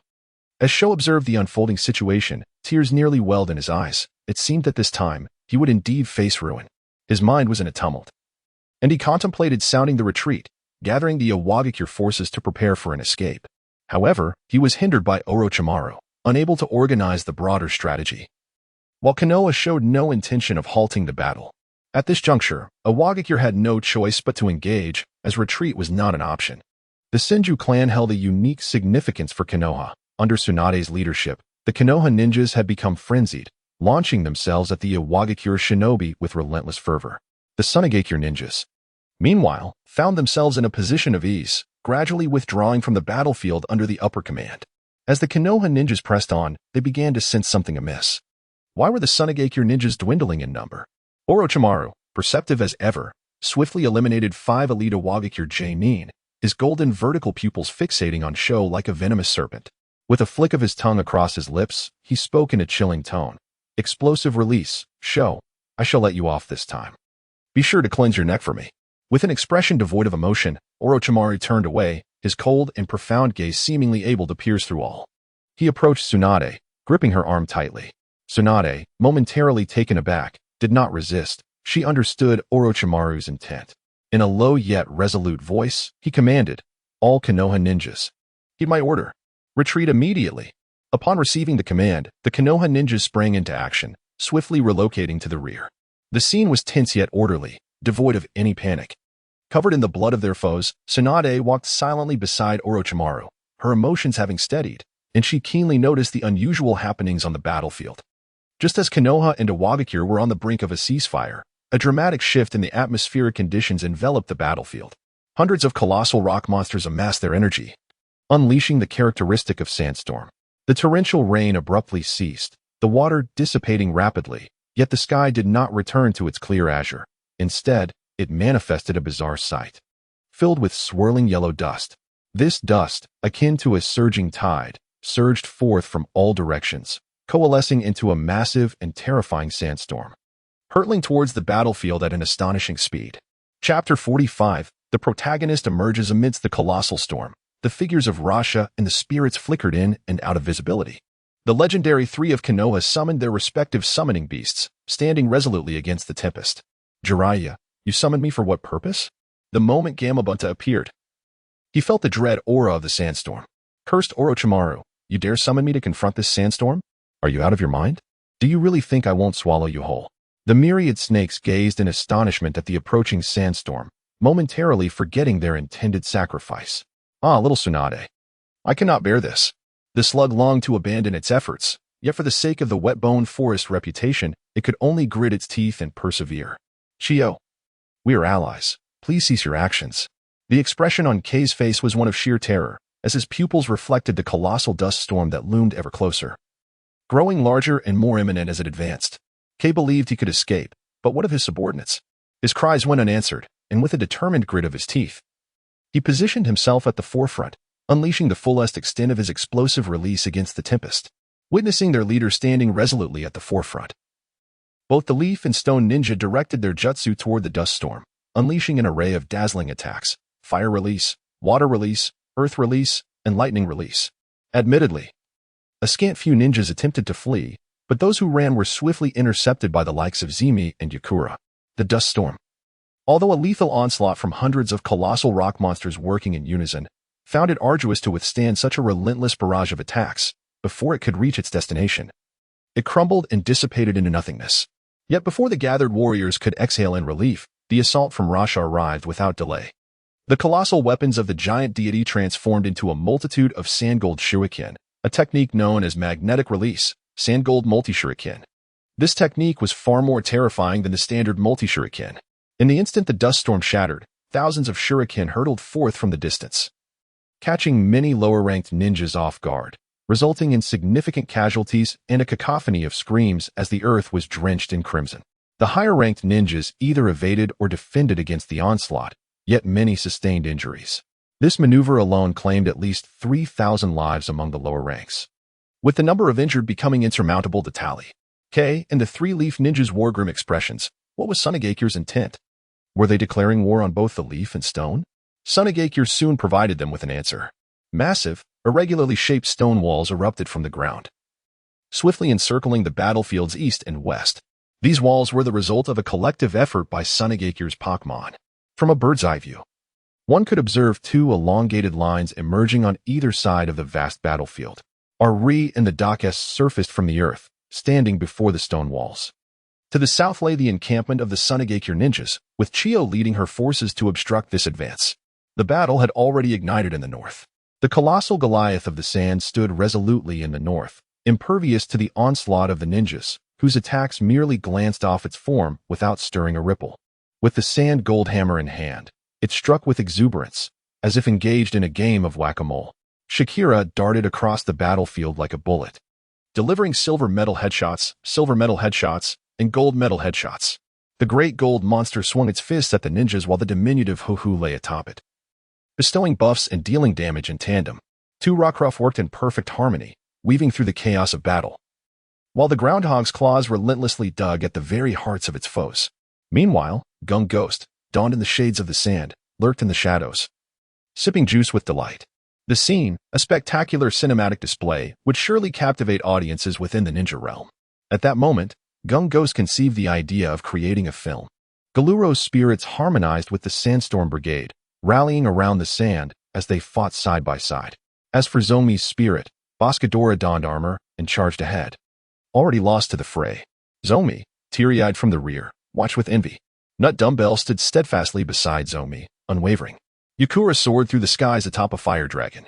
A: As Sho observed the unfolding situation, tears nearly welled in his eyes. It seemed that this time, he would indeed face ruin. His mind was in a tumult, and he contemplated sounding the retreat, gathering the Owagakure forces to prepare for an escape. However, he was hindered by Orochimaru, unable to organize the broader strategy, while Konoha showed no intention of halting the battle. At this juncture, Owagakure had no choice but to engage, as retreat was not an option. The Senju clan held a unique significance for Konoha. Under Tsunade's leadership, the Konoha ninjas had become frenzied, launching themselves at the Owagakure shinobi with relentless fervor. The Sunagakure ninjas, meanwhile, found themselves in a position of ease, gradually withdrawing from the battlefield under the upper command. As the Konoha ninjas pressed on, they began to sense something amiss. Why were the Sunagakure ninjas dwindling in number? Orochimaru, perceptive as ever, swiftly eliminated 5 elite Awagakure J-nin, his golden vertical pupils fixating on Sho like a venomous serpent. With a flick of his tongue across his lips, he spoke in a chilling tone. Explosive release, Sho, I shall let you off this time. Be sure to cleanse your neck for me. With an expression devoid of emotion, Orochimaru turned away, his cold and profound gaze seemingly able to pierce through all. He approached Tsunade, gripping her arm tightly. Tsunade, momentarily taken aback, did not resist. She understood Orochimaru's intent. In a low yet resolute voice, he commanded, "All Konoha ninjas." Heed my order. Retreat immediately. Upon receiving the command, the Konoha ninjas sprang into action, swiftly relocating to the rear. The scene was tense yet orderly, devoid of any panic. Covered in the blood of their foes, Tsunade walked silently beside Orochimaru, her emotions having steadied, and she keenly noticed the unusual happenings on the battlefield. Just as Konoha and Awagakure were on the brink of a ceasefire, a dramatic shift in the atmospheric conditions enveloped the battlefield. Hundreds of colossal rock monsters amassed their energy, unleashing the characteristic of sandstorm. The torrential rain abruptly ceased, the water dissipating rapidly, yet the sky did not return to its clear azure. Instead, it manifested a bizarre sight. Filled with swirling yellow dust. This dust, akin to a surging tide, surged forth from all directions, coalescing into a massive and terrifying sandstorm, hurtling towards the battlefield at an astonishing speed. Chapter 45, the protagonist emerges amidst the colossal storm. The figures of Rasha and the spirits flickered in and out of visibility. The legendary 3 of Konoha summoned their respective summoning beasts, standing resolutely against the tempest. Jiraiya, you summoned me for what purpose? The moment Gamabunta appeared, he felt the dread aura of the sandstorm. Cursed Orochimaru, you dare summon me to confront this sandstorm? Are you out of your mind? Do you really think I won't swallow you whole? The myriad snakes gazed in astonishment at the approaching sandstorm, momentarily forgetting their intended sacrifice. Ah, little Tsunade. I cannot bear this. The slug longed to abandon its efforts, yet for the sake of the wet-boned forest reputation, it could only grit its teeth and persevere. Chio, we are allies. Please cease your actions. The expression on Kei's face was one of sheer terror, as his pupils reflected the colossal dust storm that loomed ever closer, growing larger and more imminent as it advanced. Kei believed he could escape, but what of his subordinates? His cries went unanswered, and with a determined grit of his teeth, he positioned himself at the forefront, unleashing the fullest extent of his explosive release against the tempest. Witnessing their leader standing resolutely at the forefront, both the leaf and stone ninja directed their jutsu toward the dust storm, unleashing an array of dazzling attacks: fire release, water release, earth release, and lightning release. Admittedly, a scant few ninjas attempted to flee, but those who ran were swiftly intercepted by the likes of Zemi and Yakura. The dust storm, although a lethal onslaught from hundreds of colossal rock monsters working in unison, found it arduous to withstand such a relentless barrage of attacks before it could reach its destination. It crumbled and dissipated into nothingness. Yet before the gathered warriors could exhale in relief, the assault from Rasha arrived without delay. The colossal weapons of the giant deity transformed into a multitude of sand-gold shuriken, a technique known as magnetic release, sand-gold multi-shuriken. This technique was far more terrifying than the standard multi-shuriken. In the instant the dust storm shattered, thousands of shuriken hurtled forth from the distance, catching many lower-ranked ninjas off guard, resulting in significant casualties and a cacophony of screams as the earth was drenched in crimson. The higher-ranked ninjas either evaded or defended against the onslaught, yet many sustained injuries. This maneuver alone claimed at least 3,000 lives among the lower ranks, with the number of injured becoming insurmountable to tally. Kei and the 3-leaf ninjas' war-grim expressions. What was Sunagakure's intent? Were they declaring war on both the leaf and stone? Sunagakure soon provided them with an answer. Massive, irregularly shaped stone walls erupted from the ground, swiftly encircling the battlefield's east and west. These walls were the result of a collective effort by Sunagakure's Pokémon. From a bird's-eye view, one could observe 2 elongated lines emerging on either side of the vast battlefield. Ari and the Dakes surfaced from the earth, standing before the stone walls. To the south lay the encampment of the Sunagakure ninjas, with Chio leading her forces to obstruct this advance. The battle had already ignited in the north. The colossal Goliath of the sand stood resolutely in the north, impervious to the onslaught of the ninjas, whose attacks merely glanced off its form without stirring a ripple. With the sand gold hammer in hand, it struck with exuberance, as if engaged in a game of whack-a-mole. Shakira darted across the battlefield like a bullet, delivering silver medal headshots, and gold medal headshots. The great gold monster swung its fists at the ninjas while the diminutive Hu lay atop it, bestowing buffs and dealing damage in tandem. Two Rockruff worked in perfect harmony, weaving through the chaos of battle, while the groundhog's claws relentlessly dug at the very hearts of its foes. Meanwhile, Gung Ghost, dawned in the shades of the sand, lurked in the shadows, sipping juice with delight. The scene, a spectacular cinematic display, would surely captivate audiences within the ninja realm. At that moment, Gung Ghost conceived the idea of creating a film. Galuro's spirits harmonized with the Sandstorm Brigade, rallying around the sand as they fought side by side. As for Zomi's spirit, Boscadora donned armor and charged ahead, already lost to the fray. Zomi, teary-eyed from the rear, watched with envy. Nut Dumbbell stood steadfastly beside Zomi, unwavering. Yukura soared through the skies atop a fire dragon,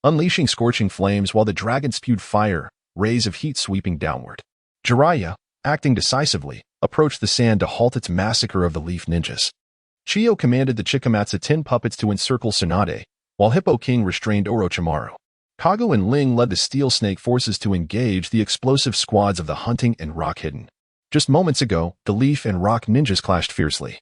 A: unleashing scorching flames while the dragon spewed fire, rays of heat sweeping downward. Jiraiya, acting decisively, approached the sand to halt its massacre of the Leaf Ninjas. Chiyo commanded the Chikamatsu tin puppets to encircle Tsunade, while Hippo King restrained Orochimaru. Kagu and Ling led the Steel Snake forces to engage the explosive squads of the Hunting and Rock Hidden. Just moments ago, the Leaf and Rock Ninjas clashed fiercely.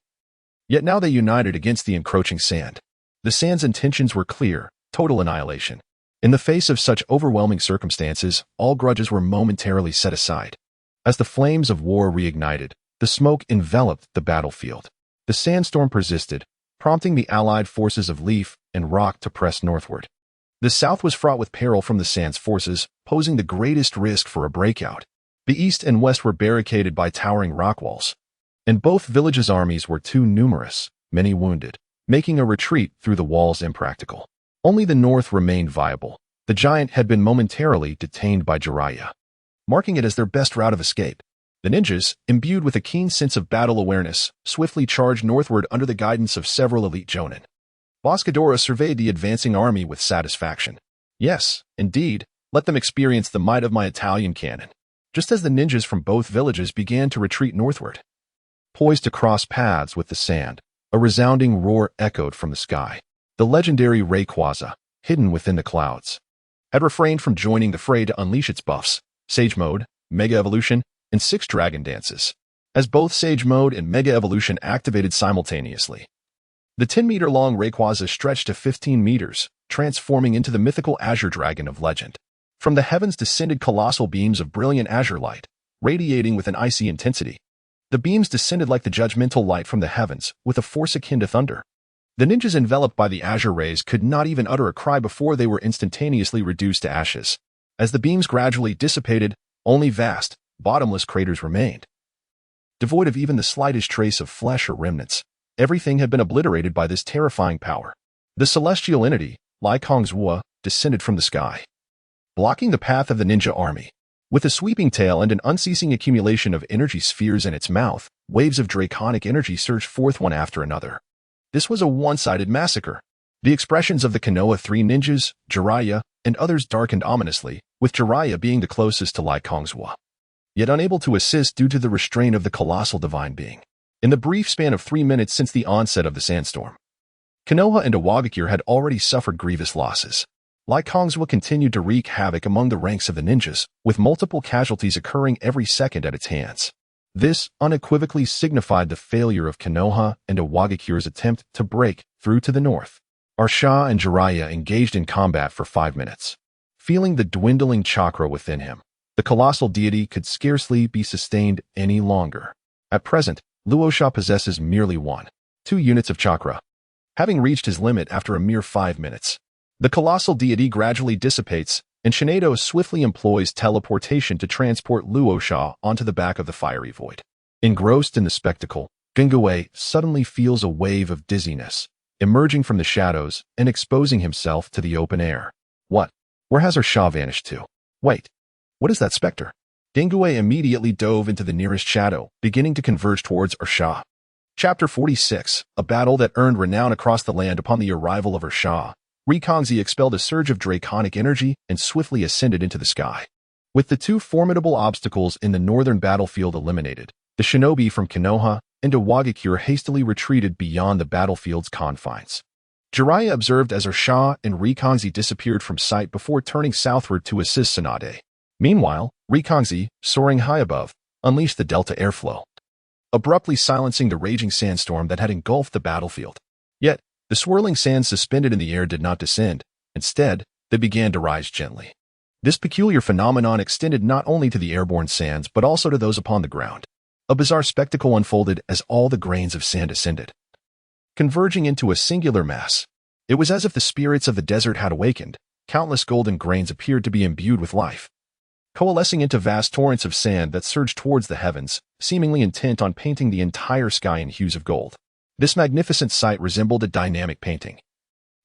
A: Yet now they united against the encroaching sand. The sand's intentions were clear: total annihilation. In the face of such overwhelming circumstances, all grudges were momentarily set aside. As the flames of war reignited, the smoke enveloped the battlefield. The sandstorm persisted, prompting the allied forces of Leaf and Rock to press northward. The south was fraught with peril from the sand's forces, posing the greatest risk for a breakout. The east and west were barricaded by towering rock walls, and both villages' armies were too numerous, many wounded, making a retreat through the walls impractical. Only the north remained viable. The giant had been momentarily detained by Jiraiya, marking it as their best route of escape. The ninjas, imbued with a keen sense of battle awareness, swiftly charged northward under the guidance of several elite jonin. Boscadora surveyed the advancing army with satisfaction. Yes, indeed, let them experience the might of my Italian cannon. Just as the ninjas from both villages began to retreat northward, poised to cross paths with the sand, a resounding roar echoed from the sky. The legendary Rayquaza, hidden within the clouds, had refrained from joining the fray to unleash its buffs, Sage Mode, Mega Evolution, and 6 Dragon Dances. As both Sage Mode and Mega Evolution activated simultaneously, the 10-meter-long Rayquaza stretched to 15 meters, transforming into the mythical Azure Dragon of legend. From the heavens descended colossal beams of brilliant azure light, radiating with an icy intensity. The beams descended like the judgmental light from the heavens, with a force akin to thunder. The ninjas enveloped by the azure rays could not even utter a cry before they were instantaneously reduced to ashes. As the beams gradually dissipated, only vast, bottomless craters remained, devoid of even the slightest trace of flesh or remnants. Everything had been obliterated by this terrifying power. The celestial entity, Yecang, descended from the sky, blocking the path of the ninja army. With a sweeping tail and an unceasing accumulation of energy spheres in its mouth, waves of draconic energy surged forth one after another. This was a one-sided massacre. The expressions of the Konoha 3 ninjas, Jiraiya, and others darkened ominously, with Jiraiya being the closest to Yecang, yet unable to assist due to the restraint of the colossal divine being. In the brief span of 3 minutes since the onset of the sandstorm, Konoha and Iwagakure had already suffered grievous losses. Yecang continued to wreak havoc among the ranks of the ninjas, with multiple casualties occurring every second at its hands. This unequivocally signified the failure of Konoha and Iwagakure's attempt to break through to the north. Rasha and Jiraiya engaged in combat for 5 minutes. Feeling the dwindling chakra within him, the colossal deity could scarcely be sustained any longer. At present, Luo Sha possesses merely 1.2 units of chakra, having reached his limit after a mere 5 minutes. The colossal deity gradually dissipates, and Shinado swiftly employs teleportation to transport Luo Sha onto the back of the fiery void. Engrossed in the spectacle, Genguei suddenly feels a wave of dizziness, emerging from the shadows and exposing himself to the open air. What? Where has our Sha vanished to? Wait, what is that specter? Genguei immediately dove into the nearest shadow, beginning to converge towards Ursha. Chapter 46, a battle that earned renown across the land upon the arrival of Ursha. Reincarnating expelled a surge of draconic energy and swiftly ascended into the sky. With the 2 formidable obstacles in the northern battlefield eliminated, the shinobi from Konoha and Iwagakure hastily retreated beyond the battlefield's confines. Jiraiya observed as Rasha and Reincarnating disappeared from sight before turning southward to assist Tsunade. Meanwhile, Reincarnating, soaring high above, unleashed the delta airflow, abruptly silencing the raging sandstorm that had engulfed the battlefield. Yet, the swirling sands suspended in the air did not descend. Instead, they began to rise gently. This peculiar phenomenon extended not only to the airborne sands but also to those upon the ground. A bizarre spectacle unfolded as all the grains of sand ascended, converging into a singular mass. It was as if the spirits of the desert had awakened. Countless golden grains appeared to be imbued with life, coalescing into vast torrents of sand that surged towards the heavens, seemingly intent on painting the entire sky in hues of gold. This magnificent sight resembled a dynamic painting.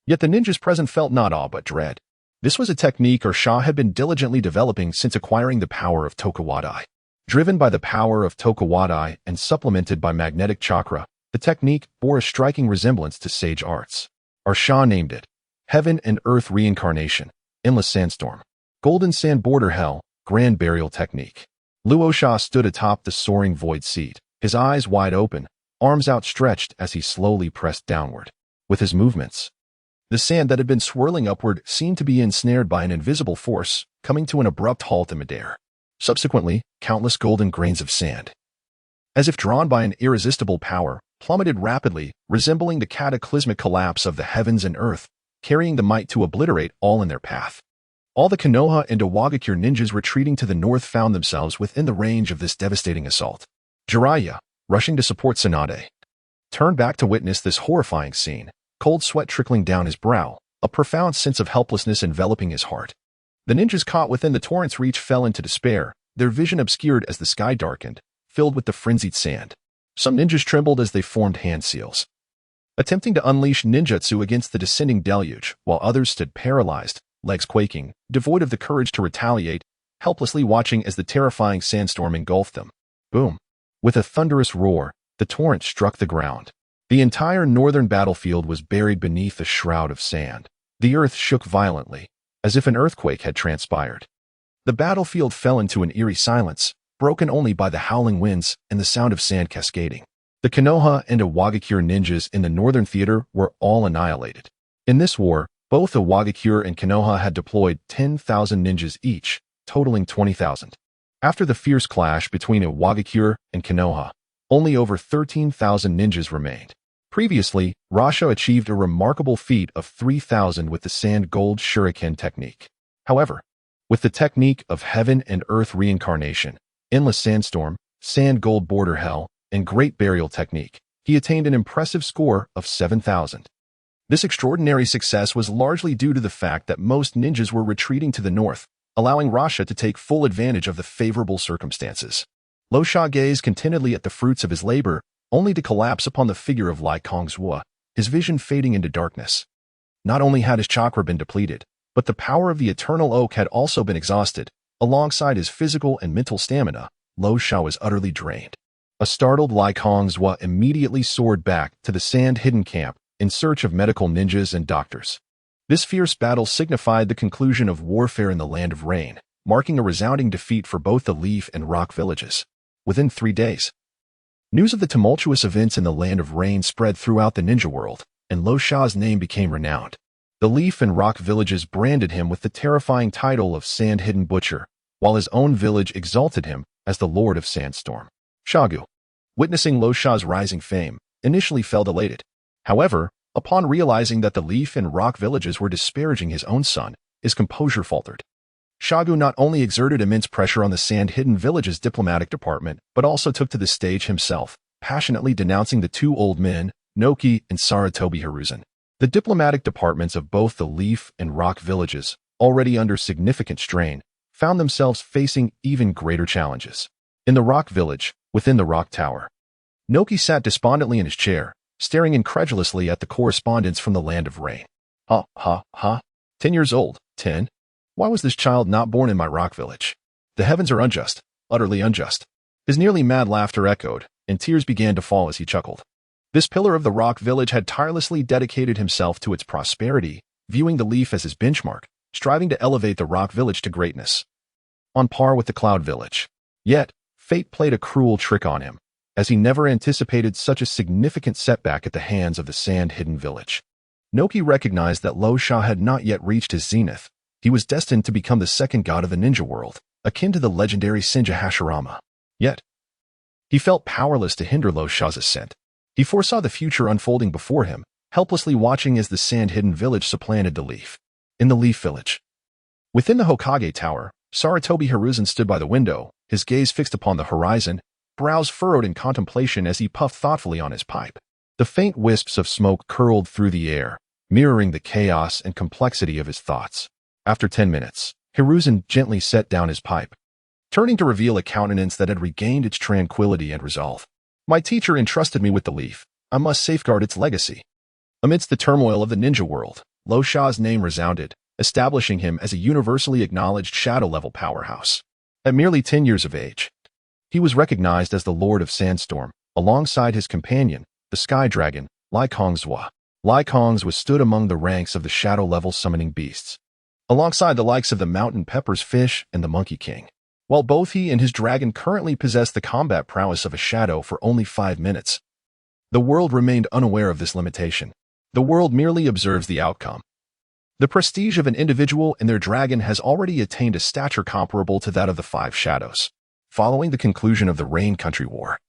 A: Yet the ninjas present felt not awe but dread. This was a technique Sha had been diligently developing since acquiring the power of Tokawada. Driven by the power of Tokawada and supplemented by magnetic chakra, the technique bore a striking resemblance to sage arts. Sha named it Heaven and Earth Reincarnation, Endless Sandstorm, Golden Sand Border Hell, Grand Burial Technique. Luo Sha stood atop the soaring void seat, his eyes wide open, arms outstretched as he slowly pressed downward. With his movements, the sand that had been swirling upward seemed to be ensnared by an invisible force, coming to an abrupt halt in midair. Subsequently, countless golden grains of sand, as if drawn by an irresistible power, plummeted rapidly, resembling the cataclysmic collapse of the heavens and earth, carrying the might to obliterate all in their path. All the Konoha and Iwagakure ninjas retreating to the north found themselves within the range of this devastating assault. Jiraiya, rushing to support Tsunade, turned back to witness this horrifying scene, cold sweat trickling down his brow, a profound sense of helplessness enveloping his heart. The ninjas caught within the torrent's reach fell into despair, their vision obscured as the sky darkened, filled with the frenzied sand. Some ninjas trembled as they formed hand seals, attempting to unleash ninjutsu against the descending deluge, while others stood paralyzed, legs quaking, devoid of the courage to retaliate, helplessly watching as the terrifying sandstorm engulfed them. Boom! With a thunderous roar, the torrent struck the ground. The entire northern battlefield was buried beneath a shroud of sand. The earth shook violently, as if an earthquake had transpired. The battlefield fell into an eerie silence, broken only by the howling winds and the sound of sand cascading. The Konoha and Iwagakure ninjas in the northern theater were all annihilated. In this war, both Iwagakure and Konoha had deployed 10,000 ninjas each, totaling 20,000. After the fierce clash between Iwagakure and Konoha, only over 13,000 ninjas remained. Previously, Rasha achieved a remarkable feat of 3,000 with the sand gold shuriken technique. However, with the technique of Heaven and Earth Reincarnation, Endless Sandstorm, Sand Gold Border Hell, and Great Burial Technique, he attained an impressive score of 7,000. This extraordinary success was largely due to the fact that most ninjas were retreating to the north, allowing Rasha to take full advantage of the favorable circumstances. Luo Sha gazed contentedly at the fruits of his labor, only to collapse upon the figure of Yecang, his vision fading into darkness. Not only had his chakra been depleted, but the power of the eternal oak had also been exhausted. Alongside his physical and mental stamina, Luo Sha was utterly drained. A startled Yecang immediately soared back to the sand-hidden camp in search of medical ninjas and doctors. This fierce battle signified the conclusion of warfare in the Land of Rain, marking a resounding defeat for both the Leaf and Rock villages. Within 3 days, news of the tumultuous events in the Land of Rain spread throughout the ninja world, and Luo Sha's name became renowned. The Leaf and Rock villages branded him with the terrifying title of Sand-Hidden Butcher, while his own village exalted him as the Lord of Sandstorm. Shagu, witnessing Luo Sha's rising fame, initially felt elated. However, upon realizing that the Leaf and Rock villages were disparaging his own son, his composure faltered. Shagu not only exerted immense pressure on the Sand-Hidden Village's diplomatic department, but also took to the stage himself, passionately denouncing the two old men, Noki and Saratobi Hiruzen. The diplomatic departments of both the Leaf and Rock villages, already under significant strain, found themselves facing even greater challenges. In the Rock village, within the Rock Tower, Noki sat despondently in his chair, staring incredulously at the correspondence from the Land of Rain. Ha, ha, ha. 10 years old, 10? Why was this child not born in my Rock village? The heavens are unjust, utterly unjust. His nearly mad laughter echoed, and tears began to fall as he chuckled. This pillar of the Rock village had tirelessly dedicated himself to its prosperity, viewing the Leaf as his benchmark, striving to elevate the Rock village to greatness, on par with the Cloud village. Yet, fate played a cruel trick on him, as he never anticipated such a significant setback at the hands of the Sand-Hidden Village. Noki recognized that Luo Sha had not yet reached his zenith. He was destined to become the second god of the ninja world, akin to the legendary Shinja Hashirama. Yet, he felt powerless to hinder Luo Sha's ascent. He foresaw the future unfolding before him, helplessly watching as the sand-hidden village supplanted the Leaf. In the Leaf Village. Within the Hokage Tower, Sarutobi Hiruzen stood by the window, his gaze fixed upon the horizon, brows furrowed in contemplation as he puffed thoughtfully on his pipe. The faint wisps of smoke curled through the air, mirroring the chaos and complexity of his thoughts. After 10 minutes, Hiruzen gently set down his pipe, turning to reveal a countenance that had regained its tranquility and resolve. My teacher entrusted me with the leaf. I must safeguard its legacy. Amidst the turmoil of the ninja world, Luo Sha's name resounded, establishing him as a universally acknowledged shadow-level powerhouse. At merely 10 years of age, he was recognized as the Lord of Sandstorm, alongside his companion, the Sky Dragon, Lycongzwa. Lycongz was stood among the ranks of the shadow-level summoning beasts, alongside the likes of the Mountain Pepper's Fish and the Monkey King. While both he and his dragon currently possessed the combat prowess of a shadow for only 5 minutes, the world remained unaware of this limitation. The world merely observes the outcome. The prestige of an individual and their dragon has already attained a stature comparable to that of the 5 shadows. Following the conclusion of the Rain Country War,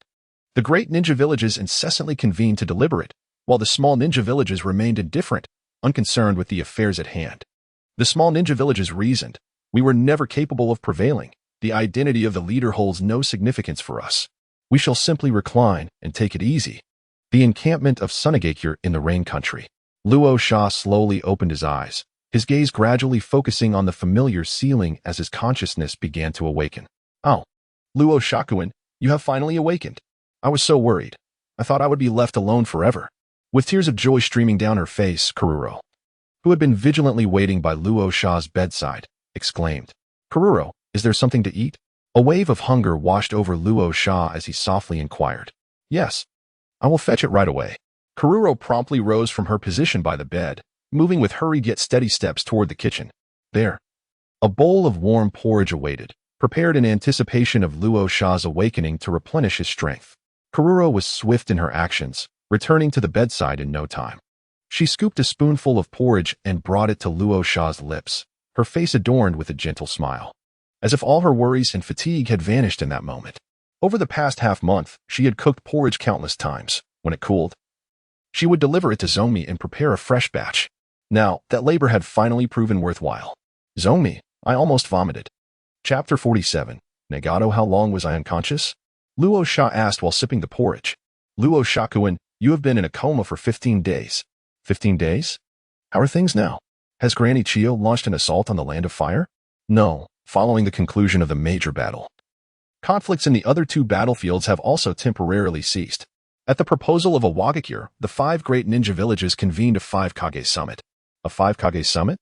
A: the great ninja villages incessantly convened to deliberate, while the small ninja villages remained indifferent, unconcerned with the affairs at hand. The small ninja villages reasoned, we were never capable of prevailing. The identity of the leader holds no significance for us. We shall simply recline and take it easy. The encampment of Sunagakure in the Rain Country. Luo Sha slowly opened his eyes, his gaze gradually focusing on the familiar ceiling as his consciousness began to awaken. Oh, Luo Shakuin, you have finally awakened. I was so worried. I thought I would be left alone forever. With tears of joy streaming down her face, Karuro, who had been vigilantly waiting by Luo Sha's bedside, exclaimed, Karuro, is there something to eat? A wave of hunger washed over Luo Sha as he softly inquired. Yes, I will fetch it right away. Karuro promptly rose from her position by the bed, moving with hurried yet steady steps toward the kitchen. There, a bowl of warm porridge awaited, prepared in anticipation of Luo Sha's awakening to replenish his strength. Karuro was swift in her actions, returning to the bedside in no time. She scooped a spoonful of porridge and brought it to Luo Sha's lips, her face adorned with a gentle smile, as if all her worries and fatigue had vanished in that moment. Over the past half-month, she had cooked porridge countless times. When it cooled, she would deliver it to Zongmi and prepare a fresh batch. Now, that labor had finally proven worthwhile. Zongmi, I almost vomited. Chapter 47. Nagato, how long was I unconscious? Luo Sha asked while sipping the porridge. Luo Shakuin, you have been in a coma for 15 days. 15 days? How are things now? Has Granny Chio launched an assault on the Land of Fire? No, following the conclusion of the major battle. Conflicts in the other 2 battlefields have also temporarily ceased. At the proposal of Awagakure, the 5 great ninja villages convened a 5 Kage summit. A 5 Kage summit?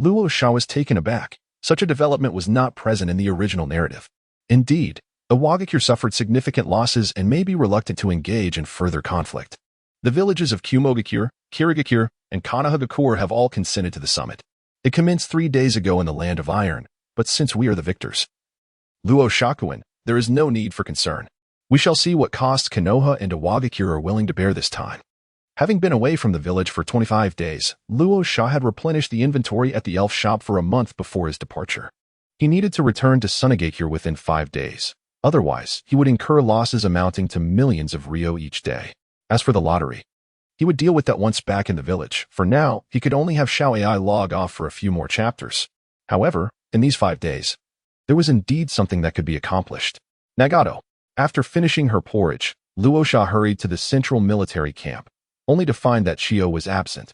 A: Luo Sha was taken aback. Such a development was not present in the original narrative. Indeed, Awagakure suffered significant losses and may be reluctant to engage in further conflict. The villages of Kumogakure, Kirigakure, and Konohagakure have all consented to the summit. It commenced 3 days ago in the Land of Iron, but since we are the victors, Luo Shakuin, there is no need for concern. We shall see what costs Konoha and Awagakure are willing to bear this time. Having been away from the village for 25 days, Luo Sha had replenished the inventory at the elf shop for a month before his departure. He needed to return to Sunagakure within 5 days. Otherwise, he would incur losses amounting to millions of ryo each day. As for the lottery, he would deal with that once back in the village. For now, he could only have Xiao AI log off for a few more chapters. However, in these 5 days, there was indeed something that could be accomplished. Nagato. After finishing her porridge, Luo Sha hurried to the central military camp, only to find that Chio was absent,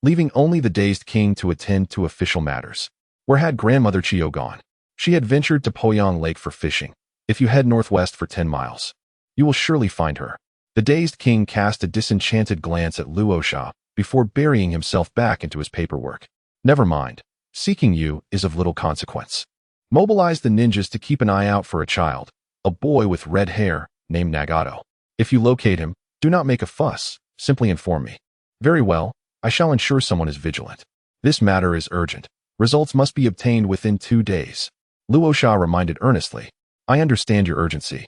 A: leaving only the dazed king to attend to official matters. Where had grandmother Chio gone? She had ventured to Poyang Lake for fishing. If you head northwest for 10 miles, you will surely find her. The dazed king cast a disenchanted glance at Luo Sha before burying himself back into his paperwork. Never mind. Seeking you is of little consequence. Mobilize the ninjas to keep an eye out for a child, a boy with red hair, named Nagato. If you locate him, do not make a fuss, simply inform me. Very well, I shall ensure someone is vigilant. This matter is urgent. Results must be obtained within 2 days. Luo Sha reminded earnestly. I understand your urgency,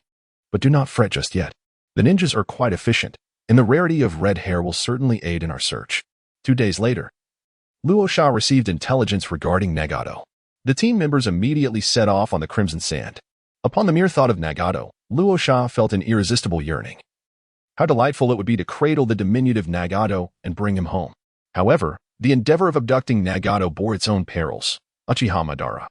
A: but do not fret just yet. The ninjas are quite efficient, and the rarity of red hair will certainly aid in our search. 2 days later, Luo Sha received intelligence regarding Nagato. The team members immediately set off on the Crimson Sand. Upon the mere thought of Nagato, Luo Sha felt an irresistible yearning. How delightful it would be to cradle the diminutive Nagato and bring him home. However, the endeavor of abducting Nagato bore its own perils. Uchiha Madara,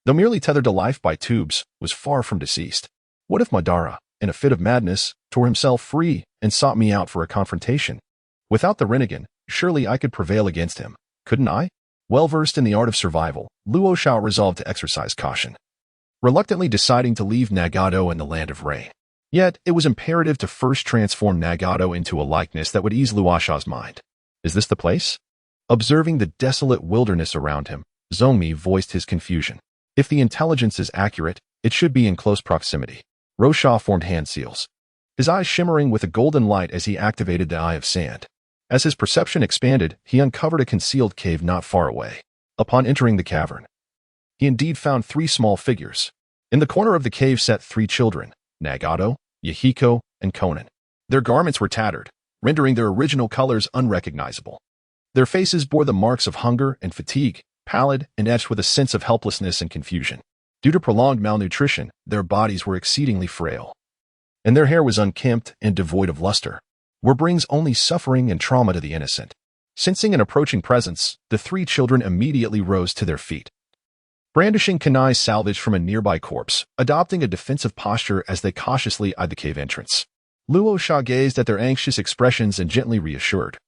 A: though merely tethered to life by tubes, was far from deceased. What if Madara, in a fit of madness, tore himself free and sought me out for a confrontation? Without the Rinnegan, surely I could prevail against him, couldn't I? Well-versed in the art of survival, Luo Sha resolved to exercise caution, reluctantly deciding to leave Nagato in the Land of Rain. Yet, it was imperative to first transform Nagato into a likeness that would ease Luo Sha's mind. Is this the place? Observing the desolate wilderness around him, Zhongmi voiced his confusion. If the intelligence is accurate, it should be in close proximity. Rasha formed hand seals, his eyes shimmering with a golden light as he activated the Eye of Sand. As his perception expanded, he uncovered a concealed cave not far away. Upon entering the cavern, he indeed found 3 small figures. In the corner of the cave sat 3 children, Nagato, Yahiko, and Konan. Their garments were tattered, rendering their original colors unrecognizable. Their faces bore the marks of hunger and fatigue, pallid and etched with a sense of helplessness and confusion. Due to prolonged malnutrition, their bodies were exceedingly frail, and their hair was unkempt and devoid of luster, which brings only suffering and trauma to the innocent. Sensing an approaching presence, the 3 children immediately rose to their feet, brandishing kunai salvaged from a nearby corpse, adopting a defensive posture as they cautiously eyed the cave entrance. Luo Sha gazed at their anxious expressions and gently reassured.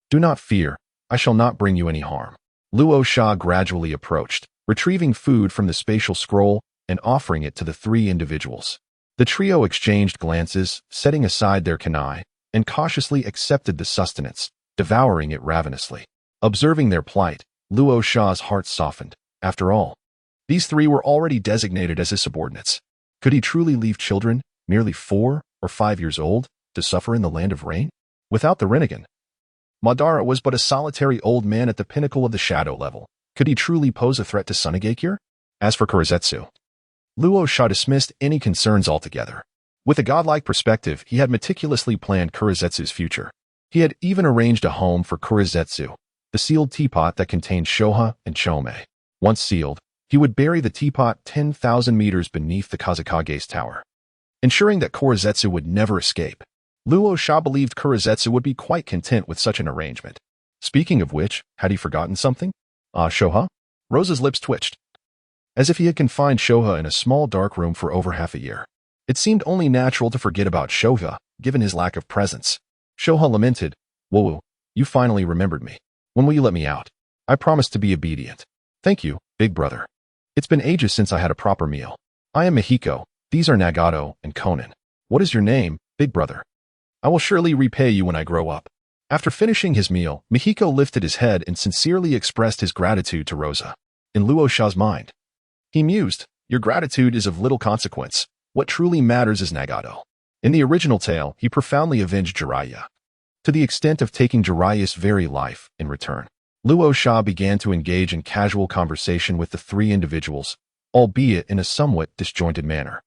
A: Do not fear, I shall not bring you any harm. Luo Sha gradually approached, retrieving food from the spatial scroll and offering it to the 3 individuals. The trio exchanged glances, setting aside their kunai, and cautiously accepted the sustenance, devouring it ravenously. Observing their plight, Luo Sha's heart softened. After all, these 3 were already designated as his subordinates. Could he truly leave children, merely 4 or 5 years old, to suffer in the Land of Rain? Without the Rinnegan, Madara was but a solitary old man at the pinnacle of the shadow level. Could he truly pose a threat to Sunagakure? As for Kurizetsu, Luo Sha dismissed any concerns altogether. With a godlike perspective, he had meticulously planned Kurizetsu's future. He had even arranged a home for Kurizetsu, the sealed teapot that contained Shoha and Chome. Once sealed, he would bury the teapot 10,000 meters beneath the Kazekage's tower, ensuring that Kurizetsu would never escape. Luo Sha believed Kurizetsu would be quite content with such an arrangement. Speaking of which, had he forgotten something? Shoha? Rosa's lips twitched, as if he had confined Shoha in a small dark room for over half a year. It seemed only natural to forget about Shoha, given his lack of presence. Shoha lamented, Woo, you finally remembered me. When will you let me out? I promise to be obedient. Thank you, big brother. It's been ages since I had a proper meal. I am Mihiko. These are Nagato and Konan. What is your name, big brother? I will surely repay you when I grow up. After finishing his meal, Mihiko lifted his head and sincerely expressed his gratitude to Rosa. In Luo Sha's mind, he mused, your gratitude is of little consequence. What truly matters is Nagato. In the original tale, he profoundly avenged Jiraiya, to the extent of taking Jiraiya's very life in return. Luo Sha began to engage in casual conversation with the 3 individuals, albeit in a somewhat disjointed manner.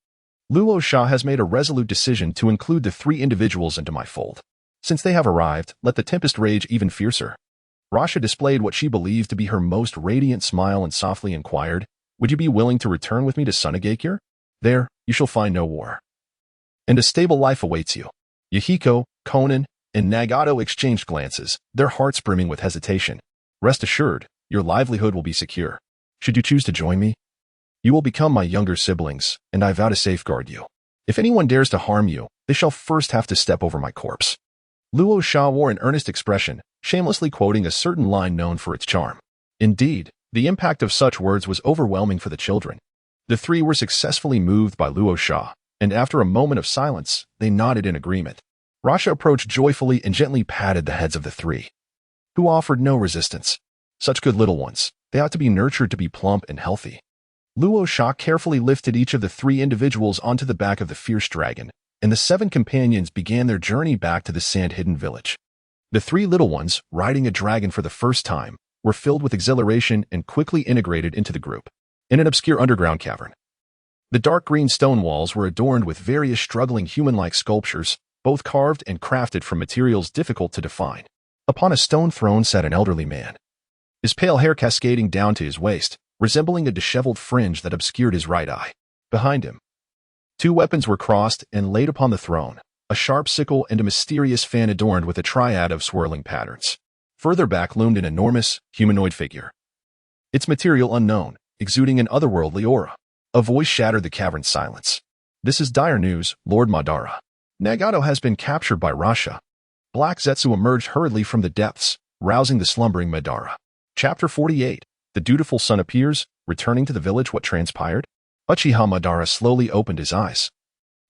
A: Luo Sha has made a resolute decision to include the 3 individuals into my fold. Since they have arrived, let the tempest rage even fiercer. Rasha displayed what she believed to be her most radiant smile and softly inquired, would you be willing to return with me to Sunagakure? There, you shall find no war, and a stable life awaits you. Yahiko, Konan, and Nagato exchanged glances, their hearts brimming with hesitation. Rest assured, your livelihood will be secure. Should you choose to join me, you will become my younger siblings, and I vow to safeguard you. If anyone dares to harm you, they shall first have to step over my corpse. Luo Sha wore an earnest expression, shamelessly quoting a certain line known for its charm. Indeed, the impact of such words was overwhelming for the children. The 3 were successfully moved by Luo Sha, and after a moment of silence, they nodded in agreement. Rasha approached joyfully and gently patted the heads of the 3, who offered no resistance. Such good little ones, they ought to be nurtured to be plump and healthy. Luo Sha carefully lifted each of the 3 individuals onto the back of the fierce dragon, and the 7 companions began their journey back to the sand-hidden village. The 3 little ones, riding a dragon for the first time, were filled with exhilaration and quickly integrated into the group. In an obscure underground cavern, the dark green stone walls were adorned with various struggling human-like sculptures, both carved and crafted from materials difficult to define. Upon a stone throne sat an elderly man, his pale hair cascading down to his waist, resembling a disheveled fringe that obscured his right eye. Behind him, two weapons were crossed and laid upon the throne, a sharp sickle and a mysterious fan adorned with a triad of swirling patterns. Further back loomed an enormous, humanoid figure, its material unknown, exuding an otherworldly aura. A voice shattered the cavern's silence. "This is dire news, Lord Madara. Nagato has been captured by Rasha." Black Zetsu emerged hurriedly from the depths, rousing the slumbering Madara. Chapter 48. The dutiful son appears, returning to the village. What transpired? Uchiha Madara slowly opened his eyes,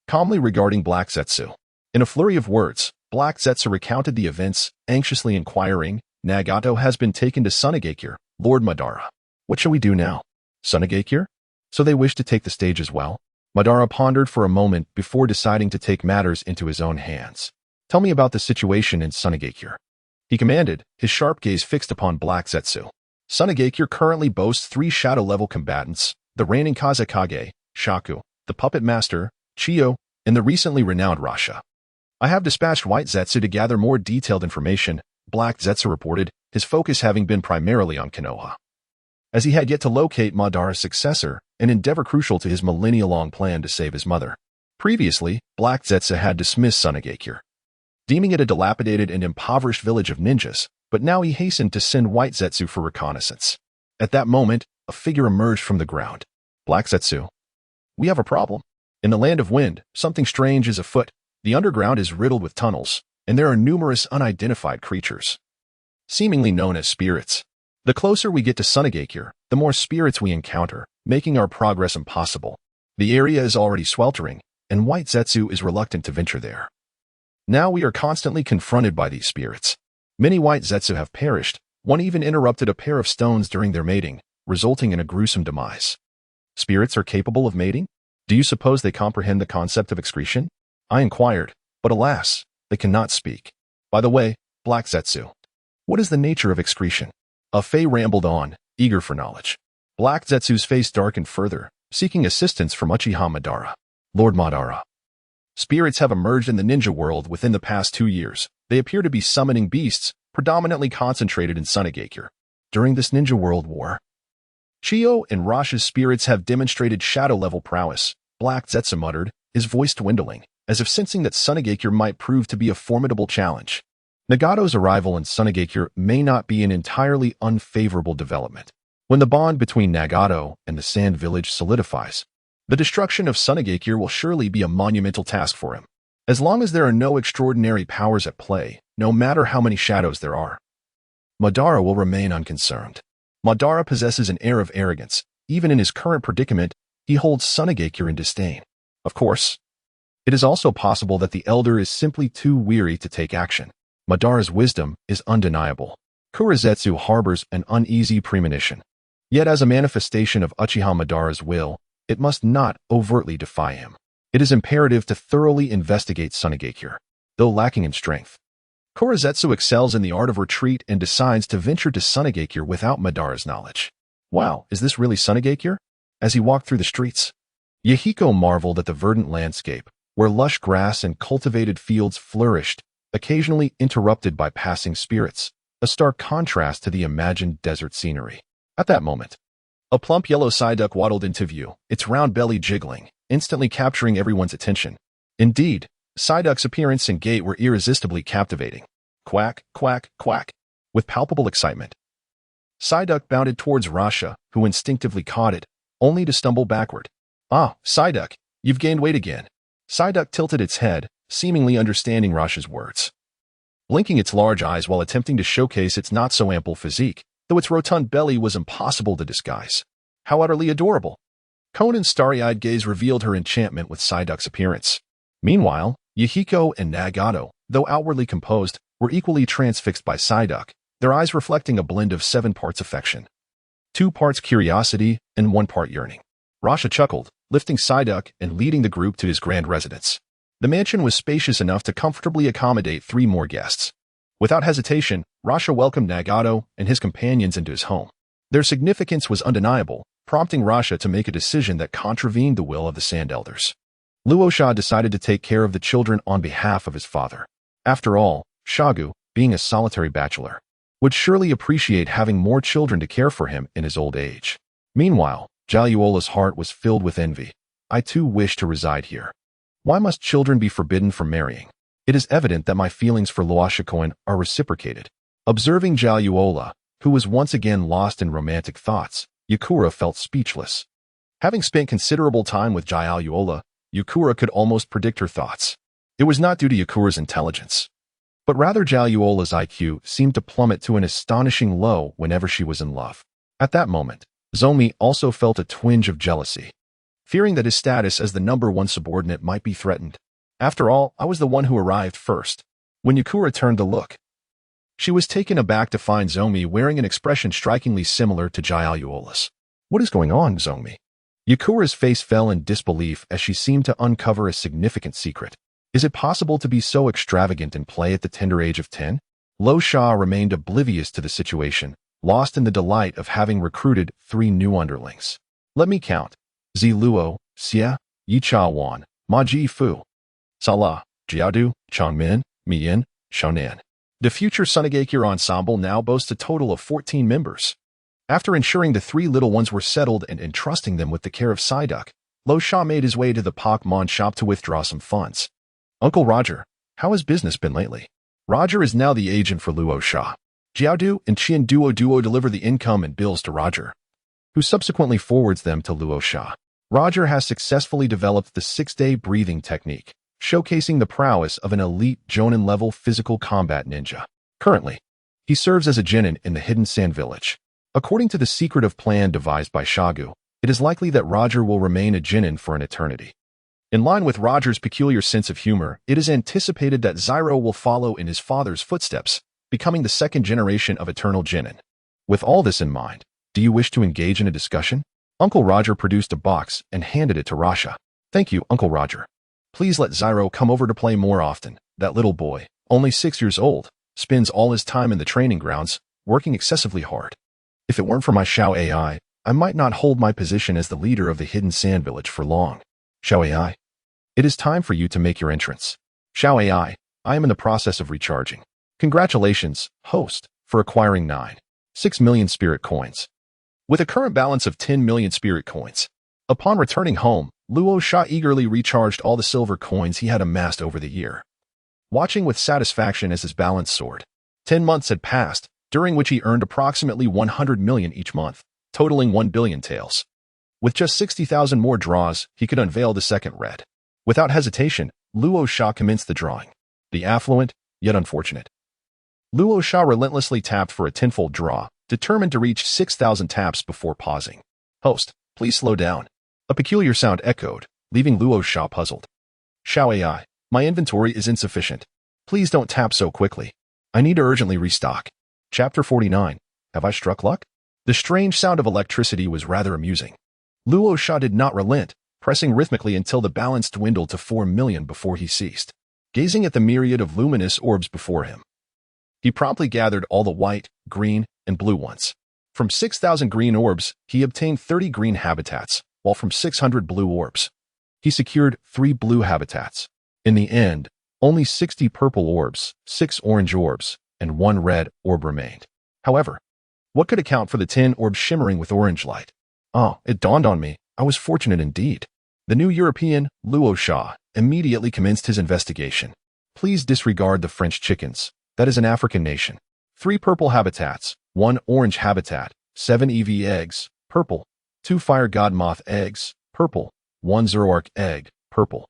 A: calmly regarding Black Zetsu. In a flurry of words, Black Zetsu recounted the events, anxiously inquiring, "Nagato has been taken to Sunagakure, Lord Madara. What shall we do now?" "Sunagakure? So they wish to take the stage as well?" Madara pondered for a moment before deciding to take matters into his own hands. "Tell me about the situation in Sunagakure," he commanded, his sharp gaze fixed upon Black Zetsu. Sunagakure currently boasts 3 shadow-level combatants, the reigning Kazekage, Shaku, the puppet master, Chiyo, and the recently renowned Rasha. "I have dispatched White Zetsu to gather more detailed information," Black Zetsu reported, his focus having been primarily on Konoha, as he had yet to locate Madara's successor, an endeavor crucial to his millennia-long plan to save his mother. Previously, Black Zetsu had dismissed Sunagakure, deeming it a dilapidated and impoverished village of ninjas, but now he hastened to send White Zetsu for reconnaissance. At that moment, a figure emerged from the ground. "Black Zetsu, we have a problem. In the Land of Wind, something strange is afoot. The underground is riddled with tunnels, and there are numerous unidentified creatures, seemingly known as spirits. The closer we get to Sunagakure, the more spirits we encounter, making our progress impossible. The area is already sweltering, and White Zetsu is reluctant to venture there. Now we are constantly confronted by these spirits. Many White Zetsu have perished, one even interrupted a pair of stones during their mating, resulting in a gruesome demise." "Spirits are capable of mating? Do you suppose they comprehend the concept of excretion?" I inquired, but alas, they cannot speak. "By the way, Black Zetsu, what is the nature of excretion?" A Fey rambled on, eager for knowledge. Black Zetsu's face darkened further, seeking assistance from Uchiha Madara. "Lord Madara, spirits have emerged in the ninja world within the past 2 years. They appear to be summoning beasts, predominantly concentrated in Sunagakure. During this ninja world war, Chiyo and Rasha's spirits have demonstrated shadow-level prowess," Black Zetsu muttered, his voice dwindling, as if sensing that Sunagakure might prove to be a formidable challenge. Nagato's arrival in Sunagakure may not be an entirely unfavorable development. When the bond between Nagato and the Sand Village solidifies, the destruction of Sunagakure will surely be a monumental task for him. As long as there are no extraordinary powers at play, no matter how many shadows there are, Madara will remain unconcerned. Madara possesses an air of arrogance. Even in his current predicament, he holds Sunagakure in disdain. Of course, it is also possible that the elder is simply too weary to take action. Madara's wisdom is undeniable. Kurizetsu harbors an uneasy premonition. Yet as a manifestation of Uchiha Madara's will, it must not overtly defy him. It is imperative to thoroughly investigate Sunagakure. Though lacking in strength, Kurizetsu excels in the art of retreat and decides to venture to Sunagakure without Madara's knowledge. "Wow, is this really Sunagakure?" As he walked through the streets, Yehiko marveled at the verdant landscape, where lush grass and cultivated fields flourished, occasionally interrupted by passing spirits, a stark contrast to the imagined desert scenery. At that moment, a plump yellow Psyduck waddled into view, its round belly jiggling, instantly capturing everyone's attention. Indeed, Psyduck's appearance and gait were irresistibly captivating. Quack, quack, quack. With palpable excitement, Psyduck bounded towards Rasha, who instinctively caught it, only to stumble backward. "Ah, Psyduck, you've gained weight again." Psyduck tilted its head, seemingly understanding Rasha's words, blinking its large eyes while attempting to showcase its not-so-ample physique, though its rotund belly was impossible to disguise. How utterly adorable! Konan's starry-eyed gaze revealed her enchantment with Psyduck's appearance. Meanwhile, Yehiko and Nagato, though outwardly composed, were equally transfixed by Psyduck, their eyes reflecting a blend of 7 parts affection, 2 parts curiosity, and 1 part yearning. Rasha chuckled, lifting Psyduck and leading the group to his grand residence. The mansion was spacious enough to comfortably accommodate 3 more guests. Without hesitation, Rasha welcomed Nagato and his companions into his home. Their significance was undeniable, prompting Rasha to make a decision that contravened the will of the Sand Elders. Luo Sha decided to take care of the children on behalf of his father. After all, Shagu, being a solitary bachelor, would surely appreciate having more children to care for him in his old age. Meanwhile, Jialuoluo's heart was filled with envy. I too wish to reside here. Why must children be forbidden from marrying? It is evident that my feelings for Luo Sha are reciprocated. Observing Jialuoluo, who was once again lost in romantic thoughts, Yakura felt speechless. Having spent considerable time with Jialuoluo, Yakura could almost predict her thoughts. It was not due to Yakura's intelligence, but rather Jialuoluo's IQ seemed to plummet to an astonishing low whenever she was in love. At that moment, Zomi also felt a twinge of jealousy, fearing that his status as the #1 subordinate might be threatened. After all, I was the one who arrived first. When Yakura turned to look, she was taken aback to find Zomi wearing an expression strikingly similar to Jialuoluo's. What is going on, Zomi? Yakura's face fell in disbelief as she seemed to uncover a significant secret. Is it possible to be so extravagant in play at the tender age of 10? Luo Sha remained oblivious to the situation, lost in the delight of having recruited 3 new underlings. Let me count. Ziluo, Xia, Yichawan, Ma Ji Fu, Sala, Jiaodu, Changmin, Miyin, Shonan. The future Sunagakure ensemble now boasts a total of 14 members. After ensuring the 3 little ones were settled and entrusting them with the care of Psyduck, Luo Sha made his way to the Pokémon shop to withdraw some funds. Uncle Roger, how has business been lately? Roger is now the agent for Luo Sha. Jiaodu and Qianduo deliver the income and bills to Roger, who subsequently forwards them to Luo Sha. Roger has successfully developed the 6-day breathing technique, showcasing the prowess of an elite Jonin-level physical combat ninja. Currently, he serves as a genin in the Hidden Sand Village. According to the secretive plan devised by Shagu, it is likely that Roger will remain a genin for an eternity. In line with Roger's peculiar sense of humor, it is anticipated that Zyro will follow in his father's footsteps, becoming the 2nd generation of eternal genin. With all this in mind, do you wish to engage in a discussion? Uncle Roger produced a box and handed it to Rasha. Thank you, Uncle Roger. Please let Zyro come over to play more often. That little boy, only 6 years old, spends all his time in the training grounds, working excessively hard. If it weren't for my Xiao AI, I might not hold my position as the leader of the Hidden Sand Village for long. Xiao AI, it is time for you to make your entrance. Xiao AI, I am in the process of recharging. Congratulations, host, for acquiring 9.6 million spirit coins. With a current balance of 10 million spirit coins. Upon returning home, Luo Sha eagerly recharged all the silver coins he had amassed over the year, watching with satisfaction as his balance soared. 10 months had passed, during which he earned approximately 100 million each month, totaling 1 billion taels. With just 60,000 more draws, he could unveil the second red. Without hesitation, Luo Sha commenced the drawing. The affluent, yet unfortunate. Luo Sha relentlessly tapped for a tenfold draw, determined to reach 6,000 taps before pausing. Host, please slow down. A peculiar sound echoed, leaving Luo Sha puzzled. Xiao AI, my inventory is insufficient. Please don't tap so quickly. I need to urgently restock. Chapter 49. Have I struck luck? The strange sound of electricity was rather amusing. Luo Sha did not relent, pressing rhythmically until the balance dwindled to 4 million before he ceased. Gazing at the myriad of luminous orbs before him, he promptly gathered all the white, green, and blue ones. From 6,000 green orbs, he obtained 30 green habitats, while from 600 blue orbs, he secured 3 blue habitats. In the end, only 60 purple orbs, 6 orange orbs, and 1 red orb remained. However, what could account for the 10 orbs shimmering with orange light? Oh, it dawned on me. I was fortunate indeed. The new European, Luo Sha, immediately commenced his investigation. Please disregard the French chickens. That is an African nation. 3 purple habitats, 1 orange habitat, 7 EV eggs, purple, 2 fire god moth eggs, purple, 1 Zoroark egg, purple,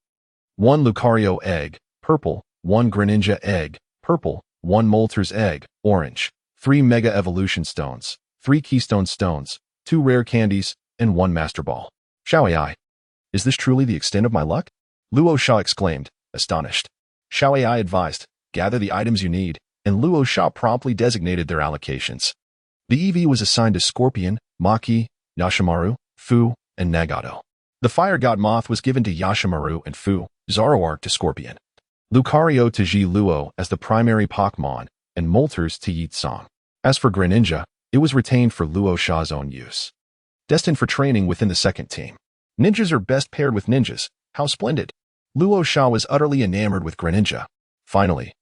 A: 1 Lucario egg, purple, 1 Greninja egg, purple, 1 Moltres egg, orange, 3 Mega Evolution stones, 3 Keystone stones, 2 rare candies, and 1 Master Ball. Xiao AI, is this truly the extent of my luck? Luo Sha exclaimed, astonished. Xiao AI advised, gather the items you need, and Luo Sha promptly designated their allocations. The EV was assigned to Scorpion, Maki, Yashimaru, Fu, and Nagato. The Fire God Moth was given to Yashimaru and Fu, Zoroark to Scorpion, Lucario to Jialuoluo as the primary Pokémon, and Moltres to Yecang. As for Greninja, it was retained for Luo Sha's own use. Destined for training within the second team. Ninjas are best paired with ninjas. How splendid. Luo Sha was utterly enamored with Greninja. Finally,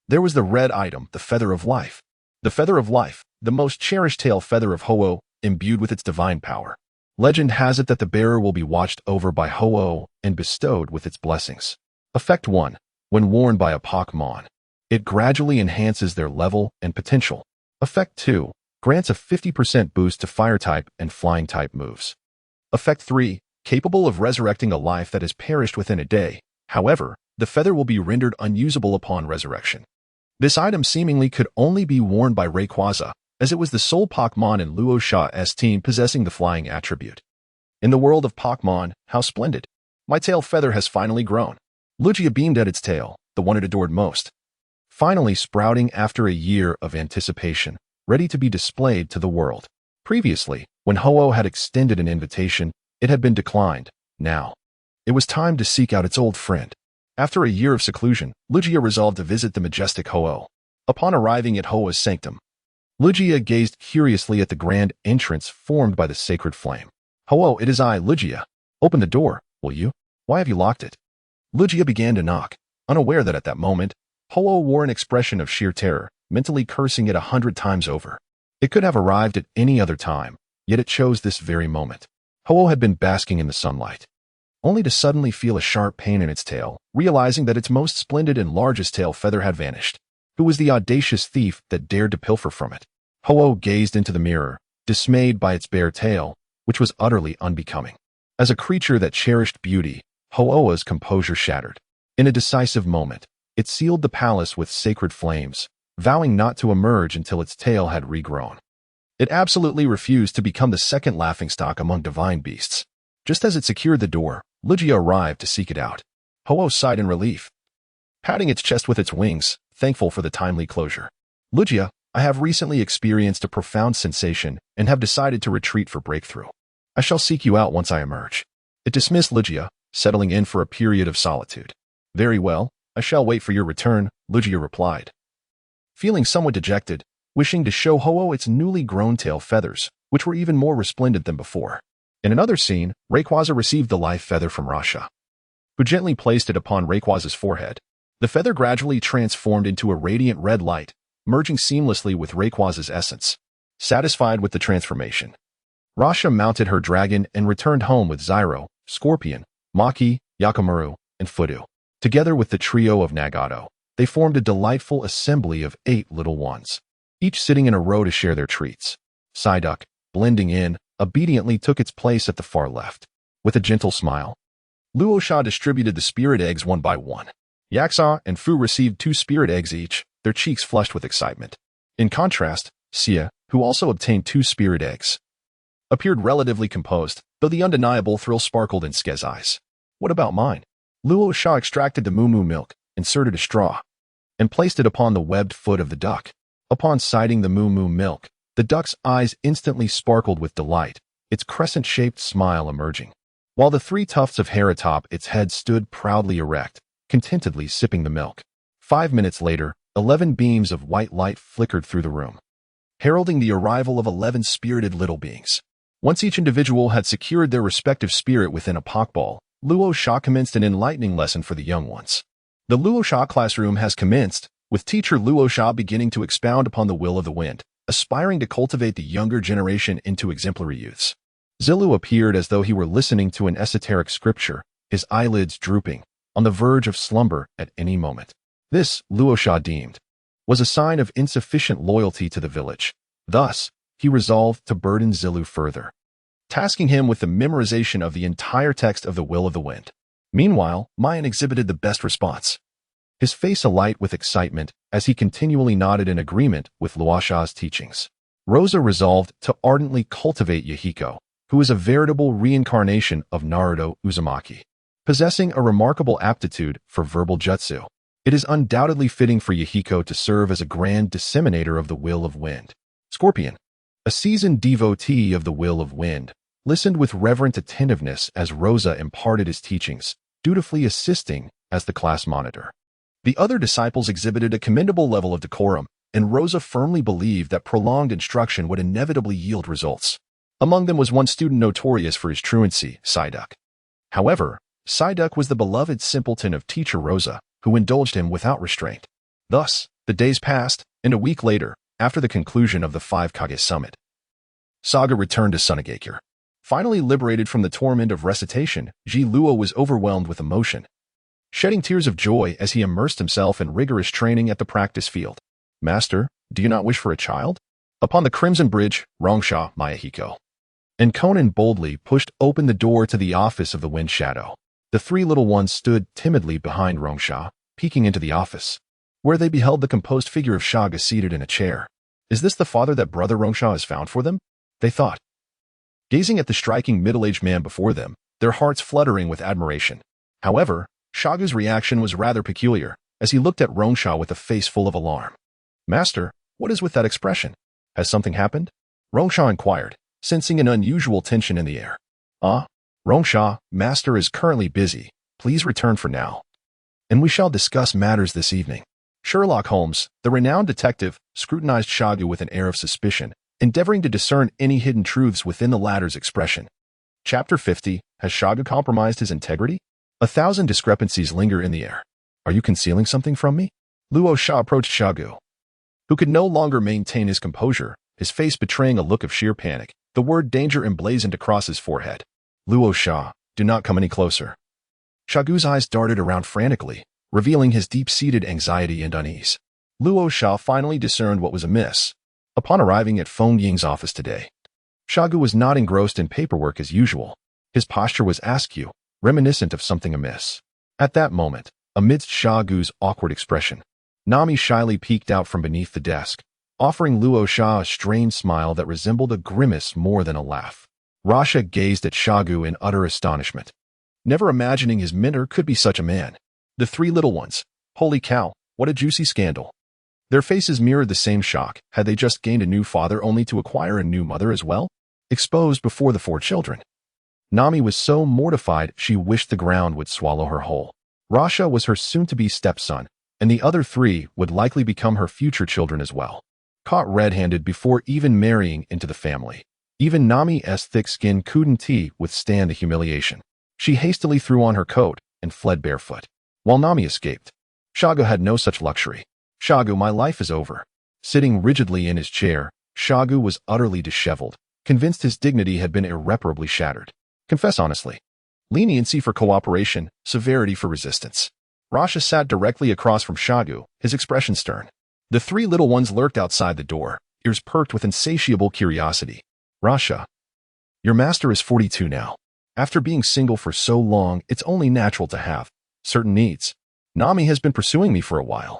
A: There was the red item, the Feather of Life. The Feather of Life, the most cherished tail feather of Ho-Oh, imbued with its divine power. Legend has it that the bearer will be watched over by Ho-Oh and bestowed with its blessings. Effect 1. When worn by a Pokémon, it gradually enhances their level and potential. Effect 2. Grants a 50% boost to Fire-type and Flying-type moves. Effect 3. Capable of resurrecting a life that has perished within a day. However, the feather will be rendered unusable upon resurrection. This item seemingly could only be worn by Rayquaza, as it was the sole Pokémon in Luo Sha's team possessing the flying attribute. In the world of Pokémon, how splendid! My tail feather has finally grown. Lugia beamed at its tail, the one it adored most. Finally sprouting after a year of anticipation, ready to be displayed to the world. Previously, when Ho-Oh had extended an invitation, it had been declined. Now, it was time to seek out its old friend. After a year of seclusion, Lugia resolved to visit the majestic Ho-Oh. Upon arriving at Ho-Oh's sanctum, Lugia gazed curiously at the grand entrance formed by the sacred flame. Ho-Oh, it is I, Lugia. Open the door, will you? Why have you locked it? Lugia began to knock, unaware that at that moment, Ho-Oh wore an expression of sheer terror, mentally cursing it 100 times over. It could have arrived at any other time, yet it chose this very moment. Ho-Oh had been basking in the sunlight, only to suddenly feel a sharp pain in its tail, realizing that its most splendid and largest tail feather had vanished. Who was the audacious thief that dared to pilfer from it? Ho-Oh gazed into the mirror, dismayed by its bare tail, which was utterly unbecoming. As a creature that cherished beauty, Ho-Oh's composure shattered. In a decisive moment, it sealed the palace with sacred flames, vowing not to emerge until its tail had regrown. It absolutely refused to become the second laughingstock among divine beasts. Just as it secured the door, Lugia arrived to seek it out. Ho-Oh sighed in relief, patting its chest with its wings, thankful for the timely closure. Lugia, I have recently experienced a profound sensation and have decided to retreat for breakthrough. I shall seek you out once I emerge. It dismissed Lugia, settling in for a period of solitude. Very well, I shall wait for your return, Lugia replied. Feeling somewhat dejected, wishing to show Ho-Oh its newly grown tail feathers, which were even more resplendent than before. In another scene, Rayquaza received the life feather from Rasha, who gently placed it upon Rayquaza's forehead. The feather gradually transformed into a radiant red light, merging seamlessly with Rayquaza's essence. Satisfied with the transformation, Rasha mounted her dragon and returned home with Zyro, Scorpion, Maki, Yakimaru, and Fudu. Together with the trio of Nagato, they formed a delightful assembly of 8 little ones, each sitting in a row to share their treats. Psyduck, blending in, obediently took its place at the far left. With a gentle smile, Luo Sha distributed the spirit eggs one by one. Yecang and Fu received 2 spirit eggs each, their cheeks flushed with excitement. In contrast, Xia, who also obtained 2 spirit eggs, appeared relatively composed, though the undeniable thrill sparkled in Ske's eyes. What about mine? Luo Sha extracted the moo milk, inserted a straw, and placed it upon the webbed foot of the duck. Upon sighting the moo milk, the duck's eyes instantly sparkled with delight, its crescent-shaped smile emerging, while the 3 tufts of hair atop its head stood proudly erect, contentedly sipping the milk. 5 minutes later, 11 beams of white light flickered through the room, heralding the arrival of 11 spirited little beings. Once each individual had secured their respective spirit within a Pokeball, Luo Sha commenced an enlightening lesson for the young ones. The Luo Sha classroom has commenced, with teacher Luo Sha beginning to expound upon the will of the wind, aspiring to cultivate the younger generation into exemplary youths. Zilu appeared as though he were listening to an esoteric scripture, his eyelids drooping, on the verge of slumber at any moment. This, Luo Sha deemed, was a sign of insufficient loyalty to the village. Thus, he resolved to burden Zilu further, tasking him with the memorization of the entire text of the Will of the Wind. Meanwhile, Mayan exhibited the best response, his face alight with excitement as he continually nodded in agreement with Luo Sha's teachings. Rosa resolved to ardently cultivate Yehiko, who is a veritable reincarnation of Naruto Uzumaki, possessing a remarkable aptitude for verbal jutsu. It is undoubtedly fitting for Yehiko to serve as a grand disseminator of the Will of Wind. Scorpion, a seasoned devotee of the Will of Wind, listened with reverent attentiveness as Rosa imparted his teachings, dutifully assisting as the class monitor. The other disciples exhibited a commendable level of decorum, and Rosa firmly believed that prolonged instruction would inevitably yield results. Among them was one student notorious for his truancy, Psyduck. However, Psyduck was the beloved simpleton of teacher Rosa, who indulged him without restraint. Thus, The days passed, and a week later, after the conclusion of the Five Kage Summit, Saga returned to Sunagakure. Finally liberated from the torment of recitation, Jialuoluo was overwhelmed with emotion, shedding tears of joy as he immersed himself in rigorous training at the practice field. Master, do you not wish for a child? Upon the Crimson Bridge, Sha, Mayahiko, and Konan boldly pushed open the door to the office of the Wind Shadow. The three little ones stood timidly behind Sha, peeking into the office, where they beheld the composed figure of Saga seated in a chair. Is this the father that brother Sha has found for them? They thought, gazing at the striking middle-aged man before them, their hearts fluttering with admiration. However, Shaga's reaction was rather peculiar, as he looked at Sha with a face full of alarm. Master, what is with that expression? Has something happened? Sha inquired, sensing an unusual tension in the air. Sha, Master is currently busy. Please return for now, and we shall discuss matters this evening. Sherlock Holmes, the renowned detective, scrutinized Shaga with an air of suspicion, endeavoring to discern any hidden truths within the latter's expression. Chapter 50, Has Shaga compromised his integrity? 1,000 discrepancies linger in the air. Are you concealing something from me? Luo Sha approached Shaga, who could no longer maintain his composure, his face betraying a look of sheer panic, the word danger emblazoned across his forehead. Luo Sha, do not come any closer. Shaga's eyes darted around frantically, revealing his deep-seated anxiety and unease. Luo Sha finally discerned what was amiss. Upon arriving at Feng Ying's office today, Shaga was not engrossed in paperwork as usual. His posture was askew, reminiscent of something amiss. At that moment, amidst Shaga's awkward expression, Nami shyly peeked out from beneath the desk, offering Luo Sha a strained smile that resembled a grimace more than a laugh. Rasha gazed at Shaga in utter astonishment, never imagining his mentor could be such a man. The three little ones, holy cow, what a juicy scandal. Their faces mirrored the same shock. Had they just gained a new father only to acquire a new mother as well? Exposed before the four children. Nami was so mortified she wished the ground would swallow her whole. Rasha was her soon-to-be stepson, and the other three would likely become her future children as well. Caught red-handed before even marrying into the family. Even Nami's thick-skin couldn't withstand the humiliation. She hastily threw on her coat and fled barefoot. While Nami escaped, Shaga had no such luxury. Shaga, my life is over. Sitting rigidly in his chair, Shaga was utterly disheveled, convinced his dignity had been irreparably shattered. Confess honestly. Leniency for cooperation, severity for resistance. Rasha sat directly across from Shaga, his expression stern. The three little ones lurked outside the door, ears perked with insatiable curiosity. Rasha, your master is 42 now. After being single for so long, it's only natural to have certain needs. Nami has been pursuing me for a while,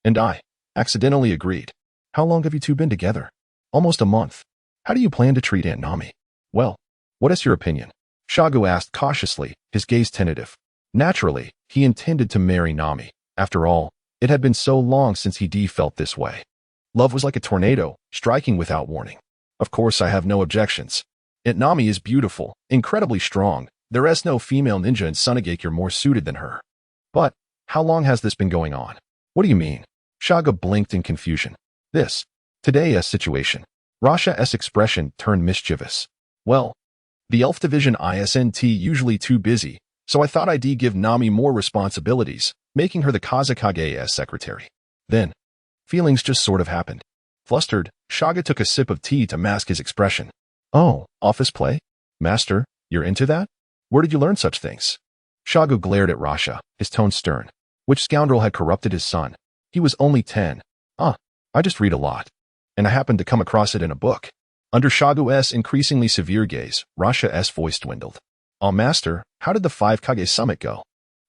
A: and I accidentally agreed. How long have you two been together? Almost a month. How do you plan to treat Aunt Nami? Well, what is your opinion? Shaga asked cautiously, his gaze tentative. Naturally, he intended to marry Nami. After all, it had been so long since he felt this way. Love was like a tornado, striking without warning. Of course, I have no objections. Aunt Nami is beautiful, incredibly strong. There is no female ninja in Sunagakure more suited than her. But, how long has this been going on? What do you mean? Shaga blinked in confusion. Today's situation. Rasha's expression turned mischievous. Well, the Elf Division isn't usually too busy, so I thought I'd give Nami more responsibilities, making her the Kazekage's secretary. Then, feelings just sort of happened. Flustered, Shaga took a sip of tea to mask his expression. Oh, office play? Master, you're into that? Where did you learn such things? Shaga glared at Rasha, his tone stern. Which scoundrel had corrupted his son? He was only 10. I just read a lot, and I happened to come across it in a book. Under Shaga's increasingly severe gaze, Rasha's voice dwindled. Master, how did the Five Kage Summit go?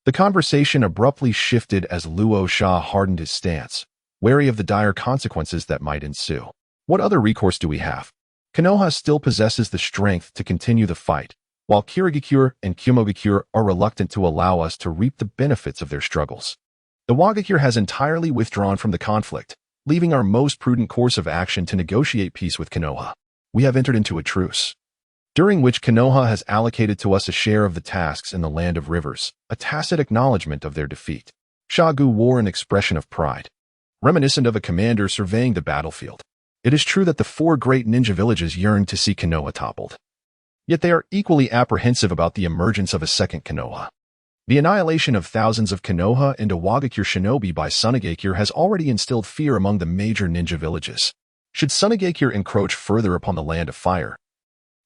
A: The conversation abruptly shifted as Luo Sha hardened his stance, wary of the dire consequences that might ensue. What other recourse do we have? Konoha still possesses the strength to continue the fight, while Kirigakure and Kumogakure are reluctant to allow us to reap the benefits of their struggles. The Wagakure has entirely withdrawn from the conflict, leaving our most prudent course of action to negotiate peace with Konoha. We have entered into a truce, during which Konoha has allocated to us a share of the tasks in the Land of Rivers, a tacit acknowledgement of their defeat. Shaga wore an expression of pride, reminiscent of a commander surveying the battlefield. It is true that the four great ninja villages yearn to see Konoha toppled. Yet they are equally apprehensive about the emergence of a second Konoha. The annihilation of thousands of Konoha and Iwagakure shinobi by Sunagakure has already instilled fear among the major ninja villages. Should Sunagakure encroach further upon the Land of Fire,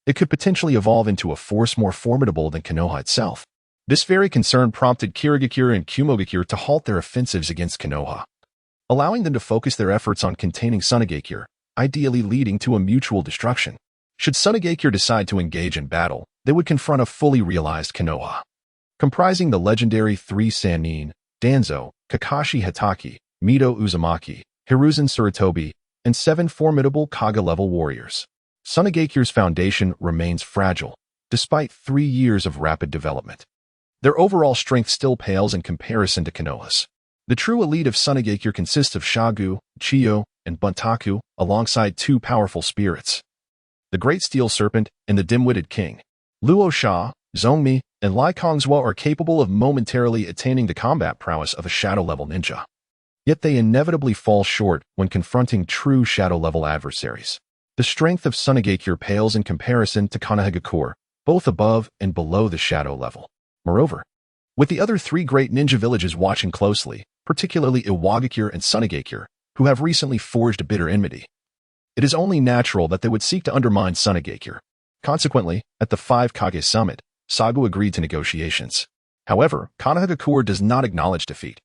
A: it could potentially evolve into a force more formidable than Konoha itself. This very concern prompted Kirigakure and Kumogakure to halt their offensives against Konoha, allowing them to focus their efforts on containing Sunagakure, ideally leading to a mutual destruction. Should Sunagakure decide to engage in battle, they would confront a fully realized Konoha, comprising the legendary 3 Sannin, Danzo, Kakashi Hatake, Mito Uzumaki, Hiruzen Tsurutobi, and 7 formidable Kage-level warriors. Sunagakure's foundation remains fragile, despite 3 years of rapid development. Their overall strength still pales in comparison to Konoha's. The true elite of Sunagakure consists of Shagu, Chiyo, and Buntaku, alongside 2 powerful spirits, the Great Steel Serpent and the Dim-Witted King. Luo Sha, Zhongmi, and Lai Kongzhou are capable of momentarily attaining the combat prowess of a shadow-level ninja. Yet they inevitably fall short when confronting true shadow-level adversaries. The strength of Sunagakure pales in comparison to Konohagakure, both above and below the shadow level. Moreover, with the other 3 great ninja villages watching closely, particularly Iwagakure and Sunagakure, who have recently forged a bitter enmity, it is only natural that they would seek to undermine Sunagakure. Consequently, at the 5 Kage Summit, Sagu agreed to negotiations. However, Konohagakure does not acknowledge defeat,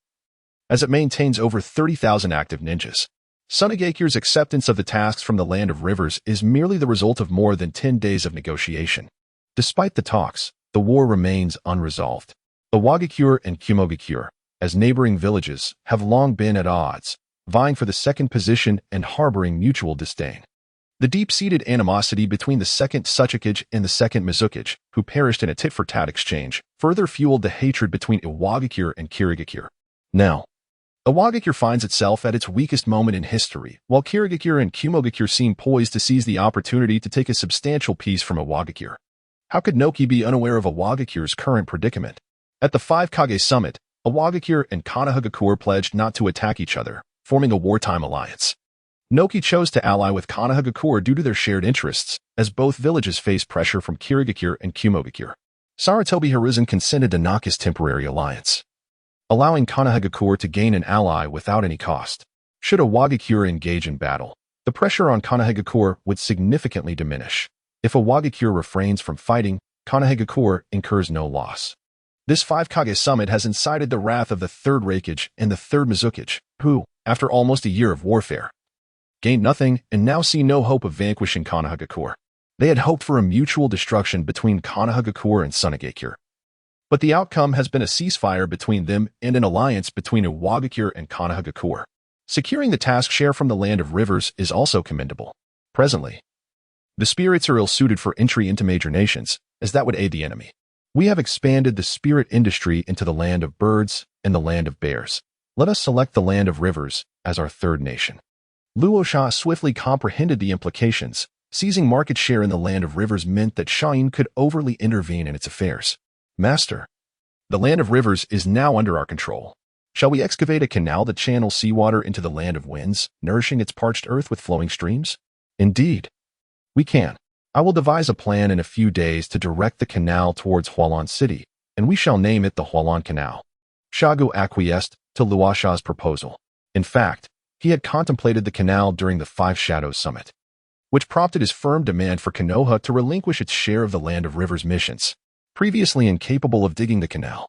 A: as it maintains over 30,000 active ninjas. Sunagakure's acceptance of the tasks from the Land of Rivers is merely the result of more than 10 days of negotiation. Despite the talks, the war remains unresolved. Iwagakure and Kumogakure, as neighboring villages, have long been at odds, vying for the second position and harboring mutual disdain. The deep-seated animosity between the 2nd Kazekage and the 2nd Mizukage, who perished in a tit-for-tat exchange, further fueled the hatred between Iwagakure and Kirigakure. Now, Iwagakure finds itself at its weakest moment in history, while Kirigakure and Kumogakure seem poised to seize the opportunity to take a substantial piece from Iwagakure. How could Noki be unaware of Iwagakure's current predicament? At the 5 Kage Summit, Iwagakure and Konohagakure pledged not to attack each other, forming a wartime alliance. Noki chose to ally with Konohagakure due to their shared interests, as both villages faced pressure from Kirigakure and Kumogakure. Sarutobi Hiruzen consented to Naka's temporary alliance, allowing Konohagakure to gain an ally without any cost. Should Iwagakure engage in battle, the pressure on Konohagakure would significantly diminish. If Iwagakure refrains from fighting, Konohagakure incurs no loss. This 5 Kage Summit has incited the wrath of the 3rd Raikage and the 3rd Mizukage, who, after almost a year of warfare, gained nothing and now see no hope of vanquishing Konohagakure. They had hoped for a mutual destruction between Konohagakure and Sunagakure, but the outcome has been a ceasefire between them and an alliance between Iwagakure and Konohagakure. Securing the task share from the Land of Rivers is also commendable. Presently, the spirits are ill-suited for entry into major nations, as that would aid the enemy. We have expanded the spirit industry into the Land of Birds and the Land of Bears. Let us select the Land of Rivers as our 3rd nation. Luo Sha swiftly comprehended the implications. Seizing market share in the Land of Rivers meant that Xiangling could overly intervene in its affairs. Master, the Land of Rivers is now under our control. Shall we excavate a canal that channels seawater into the Land of Winds, nourishing its parched earth with flowing streams? Indeed, we can. I will devise a plan in a few days to direct the canal towards Hualan City, and we shall name it the Hualan Canal. Shagu acquiesced to Luo Sha's proposal. In fact, he had contemplated the canal during the 5 Shadows Summit, which prompted his firm demand for Konoha to relinquish its share of the Land of Rivers missions, previously incapable of digging the canal.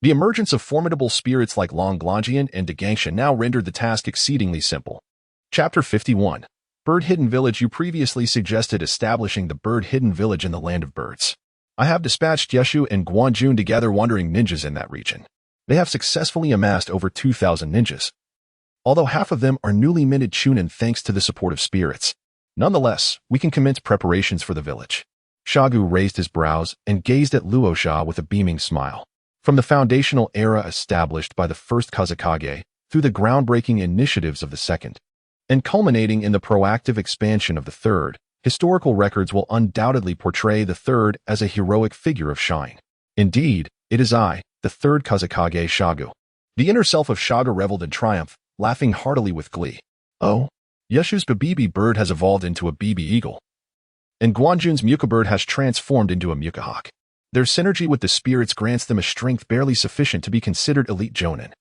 A: The emergence of formidable spirits like Longlongian and Dagangsha now rendered the task exceedingly simple. Chapter 51. Bird Hidden Village. You previously suggested establishing the Bird Hidden Village in the Land of Birds. I have dispatched Yeshu and Guanjun to gather wandering ninjas in that region. They have successfully amassed over 2,000 ninjas, although half of them are newly minted chunin thanks to the support of spirits. Nonetheless, we can commence preparations for the village. Shagu raised his brows and gazed at Luo Sha with a beaming smile. From the foundational era established by the First Kazekage, through the groundbreaking initiatives of the Second, and culminating in the proactive expansion of the Third, historical records will undoubtedly portray the Third as a heroic figure of shine. Indeed, it is I, the Third Kazekage Shagu. The inner self of Shagu reveled in triumph, laughing heartily with glee. Oh, Yeshu's Bibi bird has evolved into a Bibi eagle, and Guanjun's Muka bird has transformed into a Muka hawk. Their synergy with the spirits grants them a strength barely sufficient to be considered elite jonin,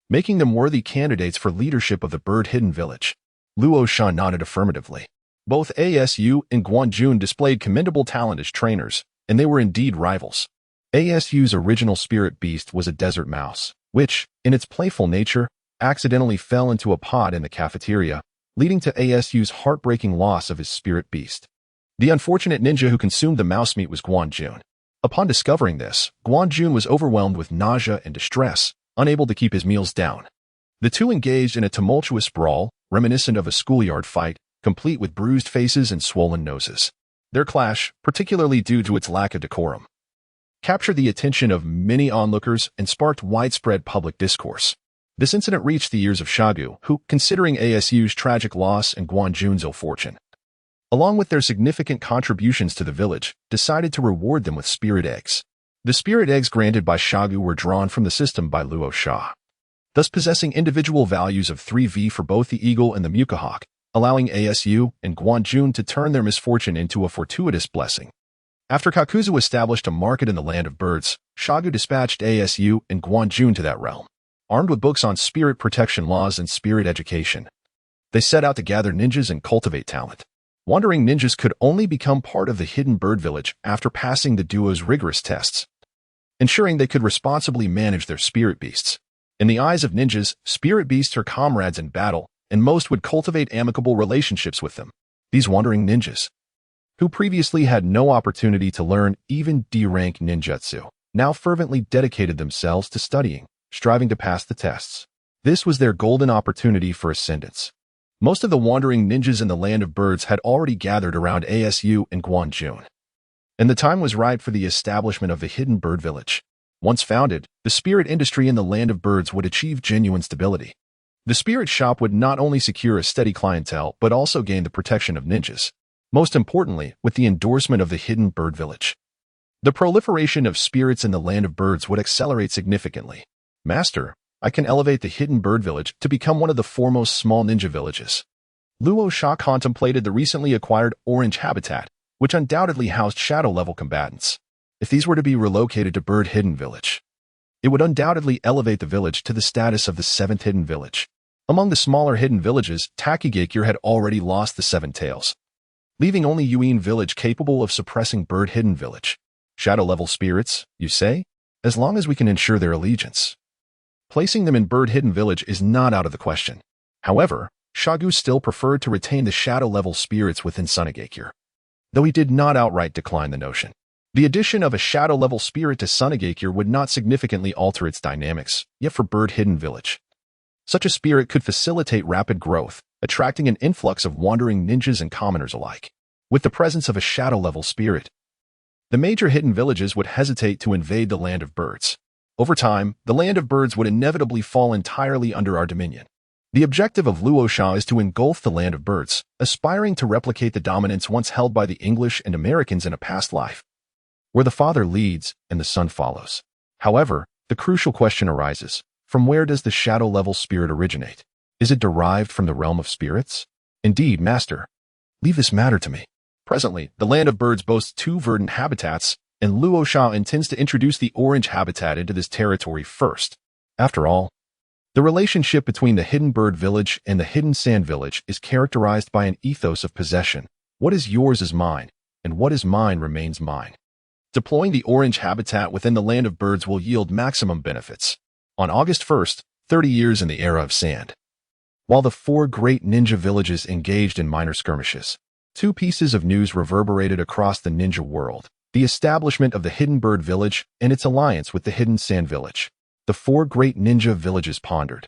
A: making them worthy candidates for leadership of the Bird Hidden Village. Luo Sha nodded affirmatively. Both ASU and Guanjun displayed commendable talent as trainers, and they were indeed rivals. ASU's original spirit beast was a desert mouse, which, in its playful nature, accidentally fell into a pot in the cafeteria, leading to ASU's heartbreaking loss of his spirit beast. The unfortunate ninja who consumed the mouse meat was Guanjun. Upon discovering this, Guanjun was overwhelmed with nausea and distress, unable to keep his meals down. The two engaged in a tumultuous brawl, reminiscent of a schoolyard fight, complete with bruised faces and swollen noses. Their clash, particularly due to its lack of decorum, captured the attention of many onlookers and sparked widespread public discourse. This incident reached the ears of Shagu, who, considering ASU's tragic loss and Guanjun's ill fortune, along with their significant contributions to the village, decided to reward them with spirit eggs. The spirit eggs granted by Shagu were drawn from the system by Luo Sha, thus possessing individual values of 3V for both the eagle and the Mukahawk, allowing ASU and Guanjun to turn their misfortune into a fortuitous blessing. After Kakuzu established a market in the land of birds, Shagu dispatched ASU and Guanjun to that realm, armed with books on spirit protection laws and spirit education. They set out to gather ninjas and cultivate talent. Wandering ninjas could only become part of the hidden bird village after passing the duo's rigorous tests, ensuring they could responsibly manage their spirit beasts. In the eyes of ninjas, spirit beasts are comrades in battle, and most would cultivate amicable relationships with them. These wandering ninjas, who previously had no opportunity to learn even D-rank ninjutsu, now fervently dedicated themselves to studying, striving to pass the tests. This was their golden opportunity for ascendance. Most of the wandering ninjas in the land of birds had already gathered around ASU and Guanjun, and the time was right for the establishment of the hidden bird village. Once founded, the spirit industry in the land of birds would achieve genuine stability. The spirit shop would not only secure a steady clientele but also gain the protection of ninjas. Most importantly, with the endorsement of the hidden bird village, the proliferation of spirits in the land of birds would accelerate significantly. Master, I can elevate the hidden bird village to become one of the foremost small ninja villages. Luo Sha contemplated the recently acquired orange habitat, which undoubtedly housed shadow-level combatants. If these were to be relocated to Bird Hidden Village, it would undoubtedly elevate the village to the status of the 7th hidden village. Among the smaller hidden villages, Takigakure had already lost the 7 tails, leaving only Yuin village capable of suppressing Bird Hidden Village. Shadow-level spirits, you say? As long as we can ensure their allegiance. Placing them in Bird Hidden Village is not out of the question. However, Shagu still preferred to retain the shadow-level spirits within Sunagakure, though he did not outright decline the notion. The addition of a shadow-level spirit to Sunagakure would not significantly alter its dynamics, yet for Bird Hidden Village, such a spirit could facilitate rapid growth, attracting an influx of wandering ninjas and commoners alike. With the presence of a shadow-level spirit, the major hidden villages would hesitate to invade the land of birds. Over time, the land of birds would inevitably fall entirely under our dominion. The objective of Luo Sha is to engulf the land of birds, aspiring to replicate the dominance once held by the English and Americans in a past life, where the father leads and the son follows. However, the crucial question arises, from where does the shadow-level spirit originate? Is it derived from the realm of spirits? Indeed, master. Leave this matter to me. Presently, the land of birds boasts 2 verdant habitats, and Luo Sha intends to introduce the orange habitat into this territory first. After all, the relationship between the hidden bird village and the hidden sand village is characterized by an ethos of possession. What is yours is mine, and what is mine remains mine. Deploying the orange habitat within the land of birds will yield maximum benefits. On August 1st, 30 years in the era of sand. While the 4 great ninja villages engaged in minor skirmishes, 2 pieces of news reverberated across the ninja world: the establishment of the hidden bird village and its alliance with the hidden sand village. The 4 great ninja villages pondered.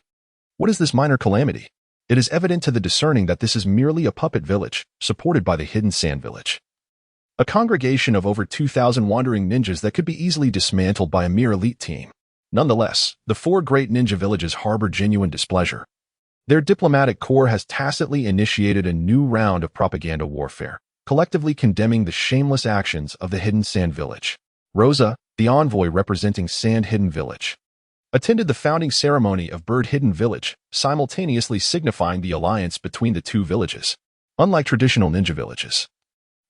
A: What is this minor calamity? It is evident to the discerning that this is merely a puppet village, supported by the hidden sand village. A congregation of over 2,000 wandering ninjas that could be easily dismantled by a mere elite team. Nonetheless, the 4 great ninja villages harbor genuine displeasure. Their diplomatic corps has tacitly initiated a new round of propaganda warfare, collectively condemning the shameless actions of the hidden sand village. Rosa, the envoy representing Sand Hidden Village, attended the founding ceremony of Bird Hidden Village, simultaneously signifying the alliance between the 2 villages. Unlike traditional ninja villages,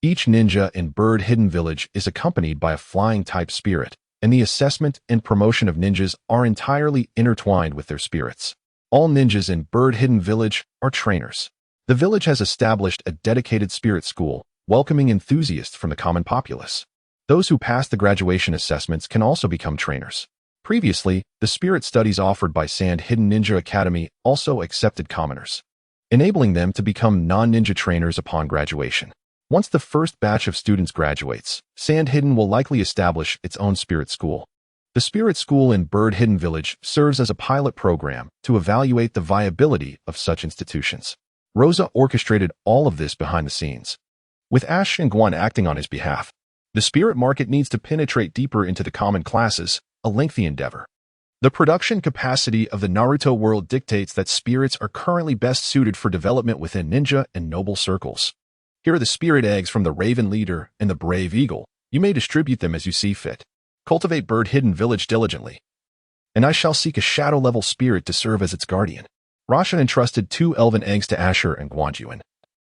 A: Each ninja in Bird-Hidden Village is accompanied by a flying-type spirit, and the assessment and promotion of ninjas are entirely intertwined with their spirits. All ninjas in Bird-Hidden Village are trainers. The village has established a dedicated spirit school, welcoming enthusiasts from the common populace. Those who pass the graduation assessments can also become trainers. Previously, the spirit studies offered by Sand Hidden Ninja Academy also accepted commoners, enabling them to become non-ninja trainers upon graduation. Once the first batch of students graduates, Sand Hidden will likely establish its own spirit school. The spirit school in Bird-Hidden Village serves as a pilot program to evaluate the viability of such institutions. Rosa orchestrated all of this behind the scenes, with Ash and Guan acting on his behalf. The spirit market needs to penetrate deeper into the common classes, a lengthy endeavor. The production capacity of the Naruto world dictates that spirits are currently best suited for development within ninja and noble circles. Here are the spirit eggs from the Raven Leader and the Brave Eagle. You may distribute them as you see fit. Cultivate Bird-Hidden Village diligently, and I shall seek a shadow-level spirit to serve as its guardian. Rasha entrusted 2 elven eggs to Asher and Guanjuan,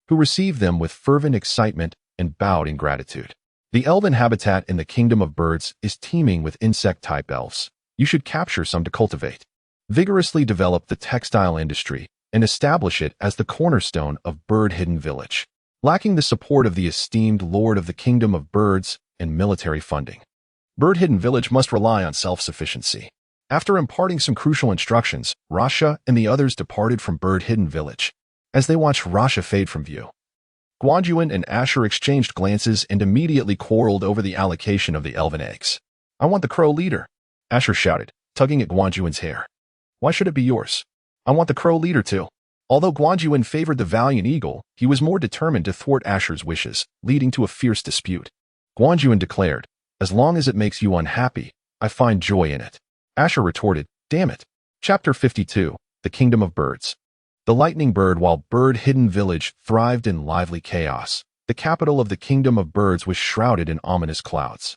A: who received them with fervent excitement and bowed in gratitude. The elven habitat in the Kingdom of Birds is teeming with insect-type elves. You should capture some to cultivate. Vigorously develop the textile industry and establish it as the cornerstone of Bird-Hidden Village. Lacking the support of the esteemed Lord of the Kingdom of Birds and military funding, Bird-Hidden Village must rely on self-sufficiency. After imparting some crucial instructions, Rasha and the others departed from Bird-Hidden Village. As they watched Rasha fade from view, Guanjuan and Asher exchanged glances and immediately quarreled over the allocation of the elven eggs. I want the crow leader, Asher shouted, tugging at Guanjuan's hair. Why should it be yours? I want the crow leader too. Although Guanjuan favored the valiant eagle, he was more determined to thwart Asher's wishes, leading to a fierce dispute. Guanjuan declared, as long as it makes you unhappy, I find joy in it. Asher retorted, damn it. Chapter 52, The Kingdom of Birds. The lightning bird. While Bird-Hidden Village thrived in lively chaos, the capital of the Kingdom of Birds was shrouded in ominous clouds.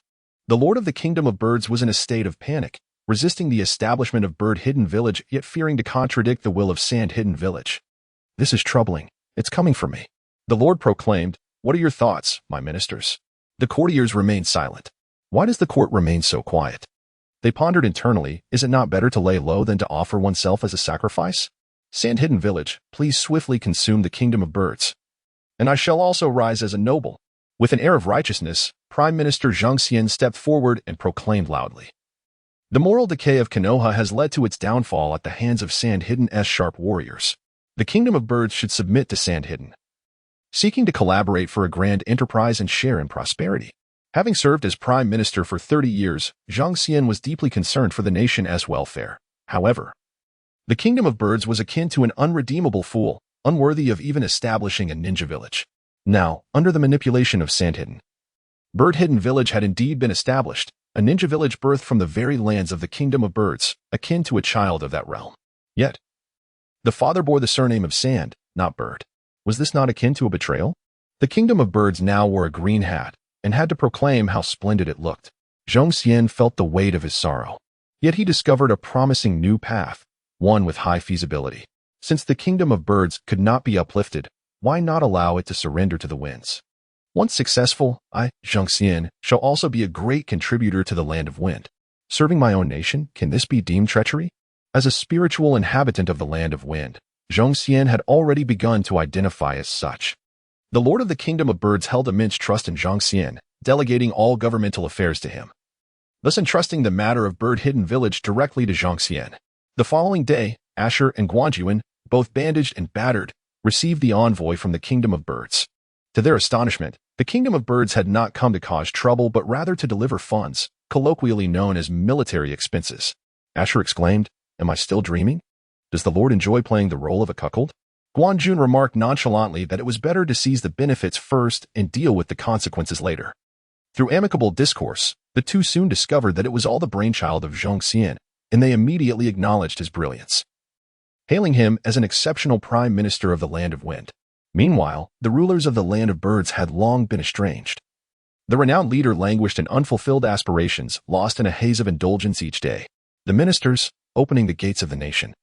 A: The Lord of the Kingdom of Birds was in a state of panic, resisting the establishment of Bird-Hidden Village yet fearing to contradict the will of Sand Hidden Village. This is troubling. It's coming for me. The Lord proclaimed, what are your thoughts, my ministers? The courtiers remained silent. Why does the court remain so quiet? They pondered internally, is it not better to lay low than to offer oneself as a sacrifice? Sand Hidden Village, please swiftly consume the Kingdom of Birds, and I shall also rise as a noble. With an air of righteousness, Prime Minister Zhang Xian stepped forward and proclaimed loudly. The moral decay of Konoha has led to its downfall at the hands of Sand Hidden's sharp warriors. The Kingdom of Birds should submit to Sand Hidden, seeking to collaborate for a grand enterprise and share in prosperity. Having served as Prime Minister for 30 years, Zhang Xian was deeply concerned for the nation's welfare. However, the Kingdom of Birds was akin to an unredeemable fool, unworthy of even establishing a ninja village. Now, under the manipulation of Sand Hidden, Bird-Hidden Village had indeed been established, a ninja village birthed from the very lands of the Kingdom of Birds, akin to a child of that realm. Yet, the father bore the surname of Sand, not Bird. Was this not akin to a betrayal? The Kingdom of Birds now wore a green hat and had to proclaim how splendid it looked. Zhang Xian felt the weight of his sorrow. Yet he discovered a promising new path, one with high feasibility. Since the Kingdom of Birds could not be uplifted, why not allow it to surrender to the winds? Once successful, I, Zhang Xian, shall also be a great contributor to the Land of Wind. Serving my own nation, can this be deemed treachery? As a spiritual inhabitant of the Land of Wind, Zhang Xian had already begun to identify as such. The Lord of the Kingdom of Birds held immense trust in Zhang Xian, delegating all governmental affairs to him, thus entrusting the matter of Bird-Hidden Village directly to Zhang Xian. The following day, Asher and Guanjuan, both bandaged and battered, received the envoy from the Kingdom of Birds. To their astonishment, the Kingdom of Birds had not come to cause trouble but rather to deliver funds, colloquially known as military expenses. Asher exclaimed, am I still dreaming? Does the Lord enjoy playing the role of a cuckold? Guanjun remarked nonchalantly that it was better to seize the benefits first and deal with the consequences later. Through amicable discourse, the two soon discovered that it was all the brainchild of Zhang Xian, and they immediately acknowledged his brilliance, hailing him as an exceptional Prime Minister of the Land of Wind. Meanwhile, the rulers of the Land of Birds had long been estranged. The renowned leader languished in unfulfilled aspirations, lost in a haze of indulgence each day. The ministers, opening the gates of the nation,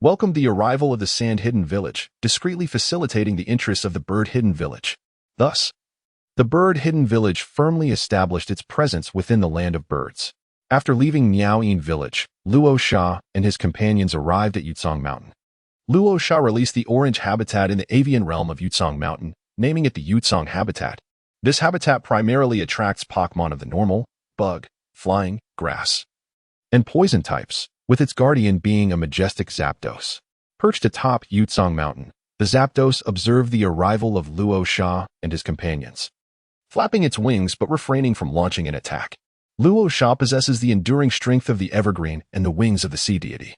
A: welcomed the arrival of the Sand Hidden Village, discreetly facilitating the interests of the Bird-Hidden Village. Thus, The bird-hidden village firmly established its presence within the land of birds. After leaving Miaoyin village, Luo Sha and his companions arrived at Yecang Mountain. Luo Sha released the orange habitat in the avian realm of Yecang Mountain, naming it the Yecang habitat. This habitat primarily attracts Pokémon of the normal, bug, flying, grass, and poison types, with its guardian being a majestic Zapdos. Perched atop Yecang Mountain, the Zapdos observed the arrival of Luo Sha and his companions, flapping its wings but refraining from launching an attack. Luo Sha possesses the enduring strength of the evergreen and the wings of the sea deity,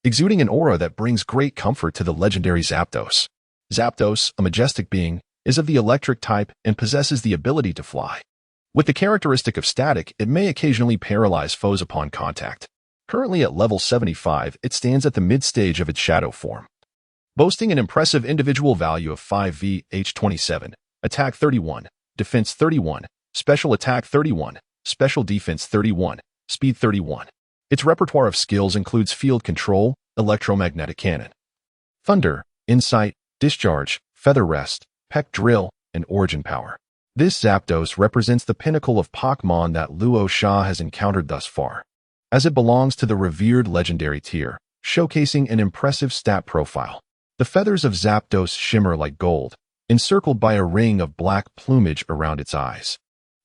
A: exuding an aura that brings great comfort to the legendary Zapdos. Zapdos, a majestic being, is of the electric type and possesses the ability to fly. With the characteristic of static, it may occasionally paralyze foes upon contact. Currently at level 75, it stands at the mid-stage of its shadow form, boasting an impressive individual value of 5 H27, attack 31, defense 31, special attack 31, special defense 31, speed 31. Its repertoire of skills includes field control, electromagnetic cannon, thunder, insight, discharge, feather rest, peck drill, and origin power. This Zapdos represents the pinnacle of Pokémon that Luo Sha has encountered thus far, as it belongs to the revered legendary tier, showcasing an impressive stat profile. The feathers of Zapdos shimmer like gold, encircled by a ring of black plumage around its eyes.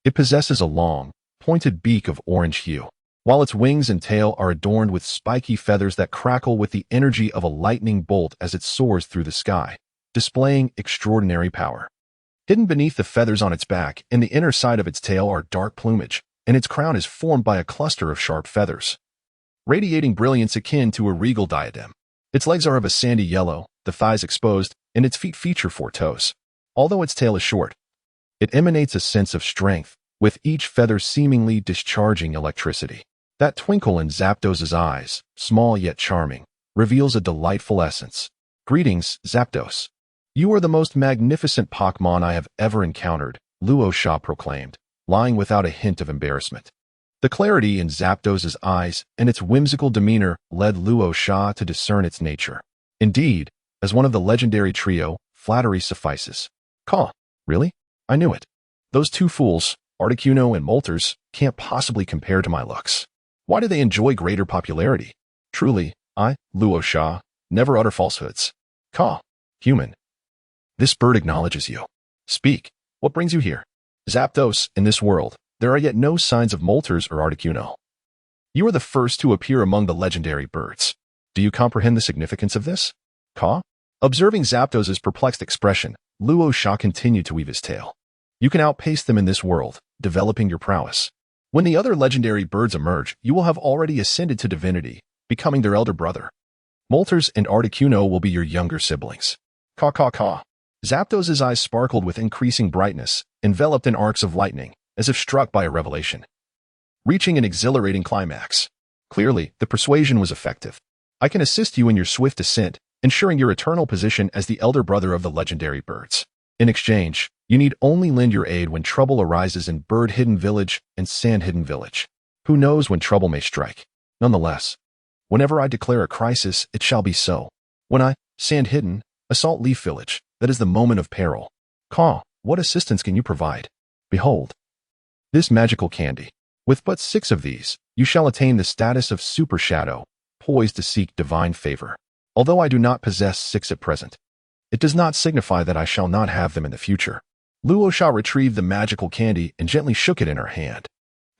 A: It possesses a long, pointed beak of orange hue, while its wings and tail are adorned with spiky feathers that crackle with the energy of a lightning bolt as it soars through the sky, displaying extraordinary power. Hidden beneath the feathers on its back and the inner side of its tail are dark plumage, and its crown is formed by a cluster of sharp feathers, radiating brilliance akin to a regal diadem. Its legs are of a sandy yellow, the thighs exposed, and its feet feature 4 toes. Although its tail is short, it emanates a sense of strength, with each feather seemingly discharging electricity. That twinkle in Zapdos's eyes, small yet charming, reveals a delightful essence. Greetings, Zapdos. You are the most magnificent Pokémon I have ever encountered, Luo Sha proclaimed, lying without a hint of embarrassment. The clarity in Zapdos's eyes and its whimsical demeanor led Luo Sha to discern its nature. Indeed, as one of the legendary trio, flattery suffices. Caw, really? I knew it. Those two fools, Articuno and Moltres, can't possibly compare to my looks. Why do they enjoy greater popularity? Truly, I, Luo Sha, never utter falsehoods. Caw, human. This bird acknowledges you. Speak, what brings you here? Zapdos, in this world, there are yet no signs of Moltres or Articuno. You are the first to appear among the legendary birds. Do you comprehend the significance of this? Caw? Observing Zapdos's perplexed expression, Luo Sha continued to weave his tale. You can outpace them in this world, developing your prowess. When the other legendary birds emerge, you will have already ascended to divinity, becoming their elder brother. Moltres and Articuno will be your younger siblings. Caw caw caw. Zapdos's eyes sparkled with increasing brightness, enveloped in arcs of lightning, as if struck by a revelation, reaching an exhilarating climax. Clearly, the persuasion was effective. I can assist you in your swift ascent, ensuring your eternal position as the elder brother of the legendary birds. In exchange, you need only lend your aid when trouble arises in Bird-Hidden Village and Sand-Hidden Village. Who knows when trouble may strike? Nonetheless, whenever I declare a crisis, it shall be so. When I, Sand-Hidden, assault Leaf Village, that is the moment of peril. Caw, what assistance can you provide? Behold, this magical candy. With but 6 of these, you shall attain the status of Super Shadow, poised to seek divine favor. Although I do not possess 6 at present, it does not signify that I shall not have them in the future. Luo Sha retrieved the magical candy and gently shook it in her hand.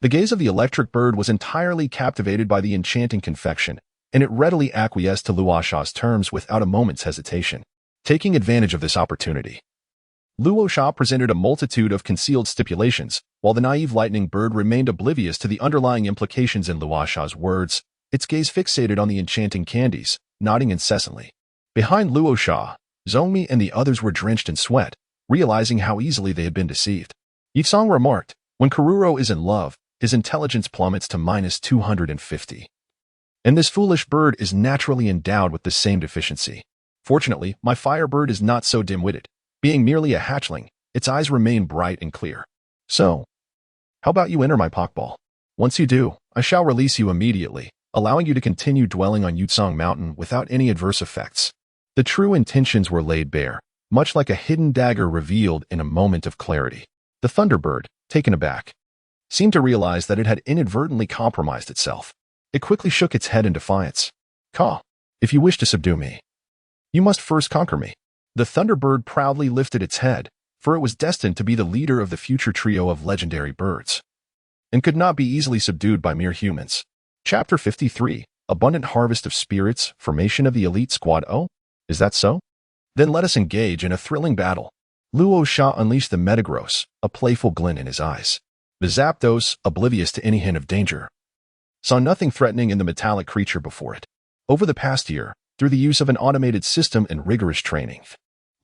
A: The gaze of the electric bird was entirely captivated by the enchanting confection, and it readily acquiesced to Luo Sha's terms without a moment's hesitation. Taking advantage of this opportunity, Luo Sha presented a multitude of concealed stipulations, while the naive lightning bird remained oblivious to the underlying implications in Luo Sha's words, its gaze fixated on the enchanting candies, nodding incessantly. Behind Luo Sha, Zhongmi and the others were drenched in sweat, realizing how easily they had been deceived. Yecang remarked, when Karuro is in love, his intelligence plummets to -250. And this foolish bird is naturally endowed with the same deficiency. Fortunately, my firebird is not so dim-witted. Being merely a hatchling, its eyes remain bright and clear. So, how about you enter my Pokeball? Once you do, I shall release you immediately, allowing you to continue dwelling on Yecang Mountain without any adverse effects. The true intentions were laid bare, much like a hidden dagger revealed in a moment of clarity. The Thunderbird, taken aback, seemed to realize that it had inadvertently compromised itself. It quickly shook its head in defiance. "Ka, if you wish to subdue me, you must first conquer me." The Thunderbird proudly lifted its head, for it was destined to be the leader of the future trio of legendary birds, and could not be easily subdued by mere humans. Chapter 53, Abundant Harvest of Spirits, Formation of the Elite Squad. Oh, is that so? Then let us engage in a thrilling battle. Luo Sha unleashed the Metagross, a playful glint in his eyes. The Zapdos, oblivious to any hint of danger, saw nothing threatening in the metallic creature before it. Over the past year, through the use of an automated system and rigorous training,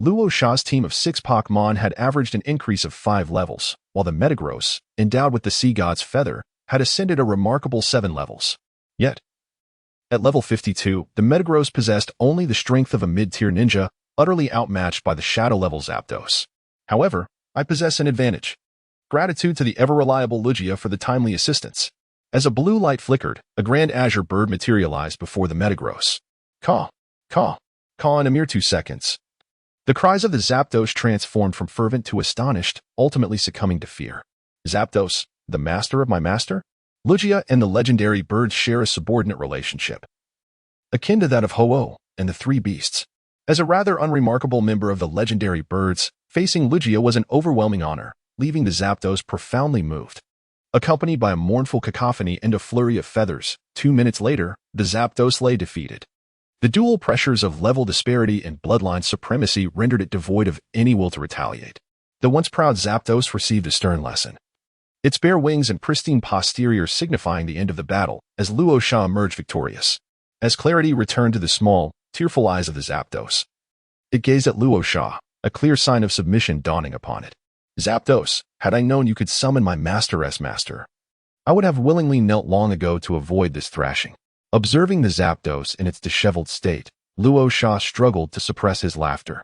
A: Luo Sha's team of 6 Pokémon had averaged an increase of 5 levels, while the Metagross, endowed with the Sea God's Feather, had ascended a remarkable 7 levels. Yet, at level 52, the Metagross possessed only the strength of a mid-tier ninja, utterly outmatched by the shadow-level Zapdos. However, I possess an advantage. Gratitude to the ever-reliable Lugia for the timely assistance. As a blue light flickered, a grand azure bird materialized before the Metagross. Caw, caw, caw in a mere 2 seconds. The cries of the Zapdos transformed from fervent to astonished, ultimately succumbing to fear. Zapdos, the master of my master? Lugia and the legendary birds share a subordinate relationship, akin to that of Ho-Oh and the Three Beasts. As a rather unremarkable member of the legendary birds, facing Lugia was an overwhelming honor, leaving the Zapdos profoundly moved. Accompanied by a mournful cacophony and a flurry of feathers, 2 minutes later, the Zapdos lay defeated. The dual pressures of level disparity and bloodline supremacy rendered it devoid of any will to retaliate. The once proud Zapdos received a stern lesson. Its bare wings and pristine posterior signifying the end of the battle, as Luo Sha emerged victorious. As clarity returned to the small, tearful eyes of the Zapdos, it gazed at Luo Sha, a clear sign of submission dawning upon it. Zapdos, had I known you could summon my master's master, I would have willingly knelt long ago to avoid this thrashing. Observing the Zapdos in its disheveled state, Luo Sha struggled to suppress his laughter.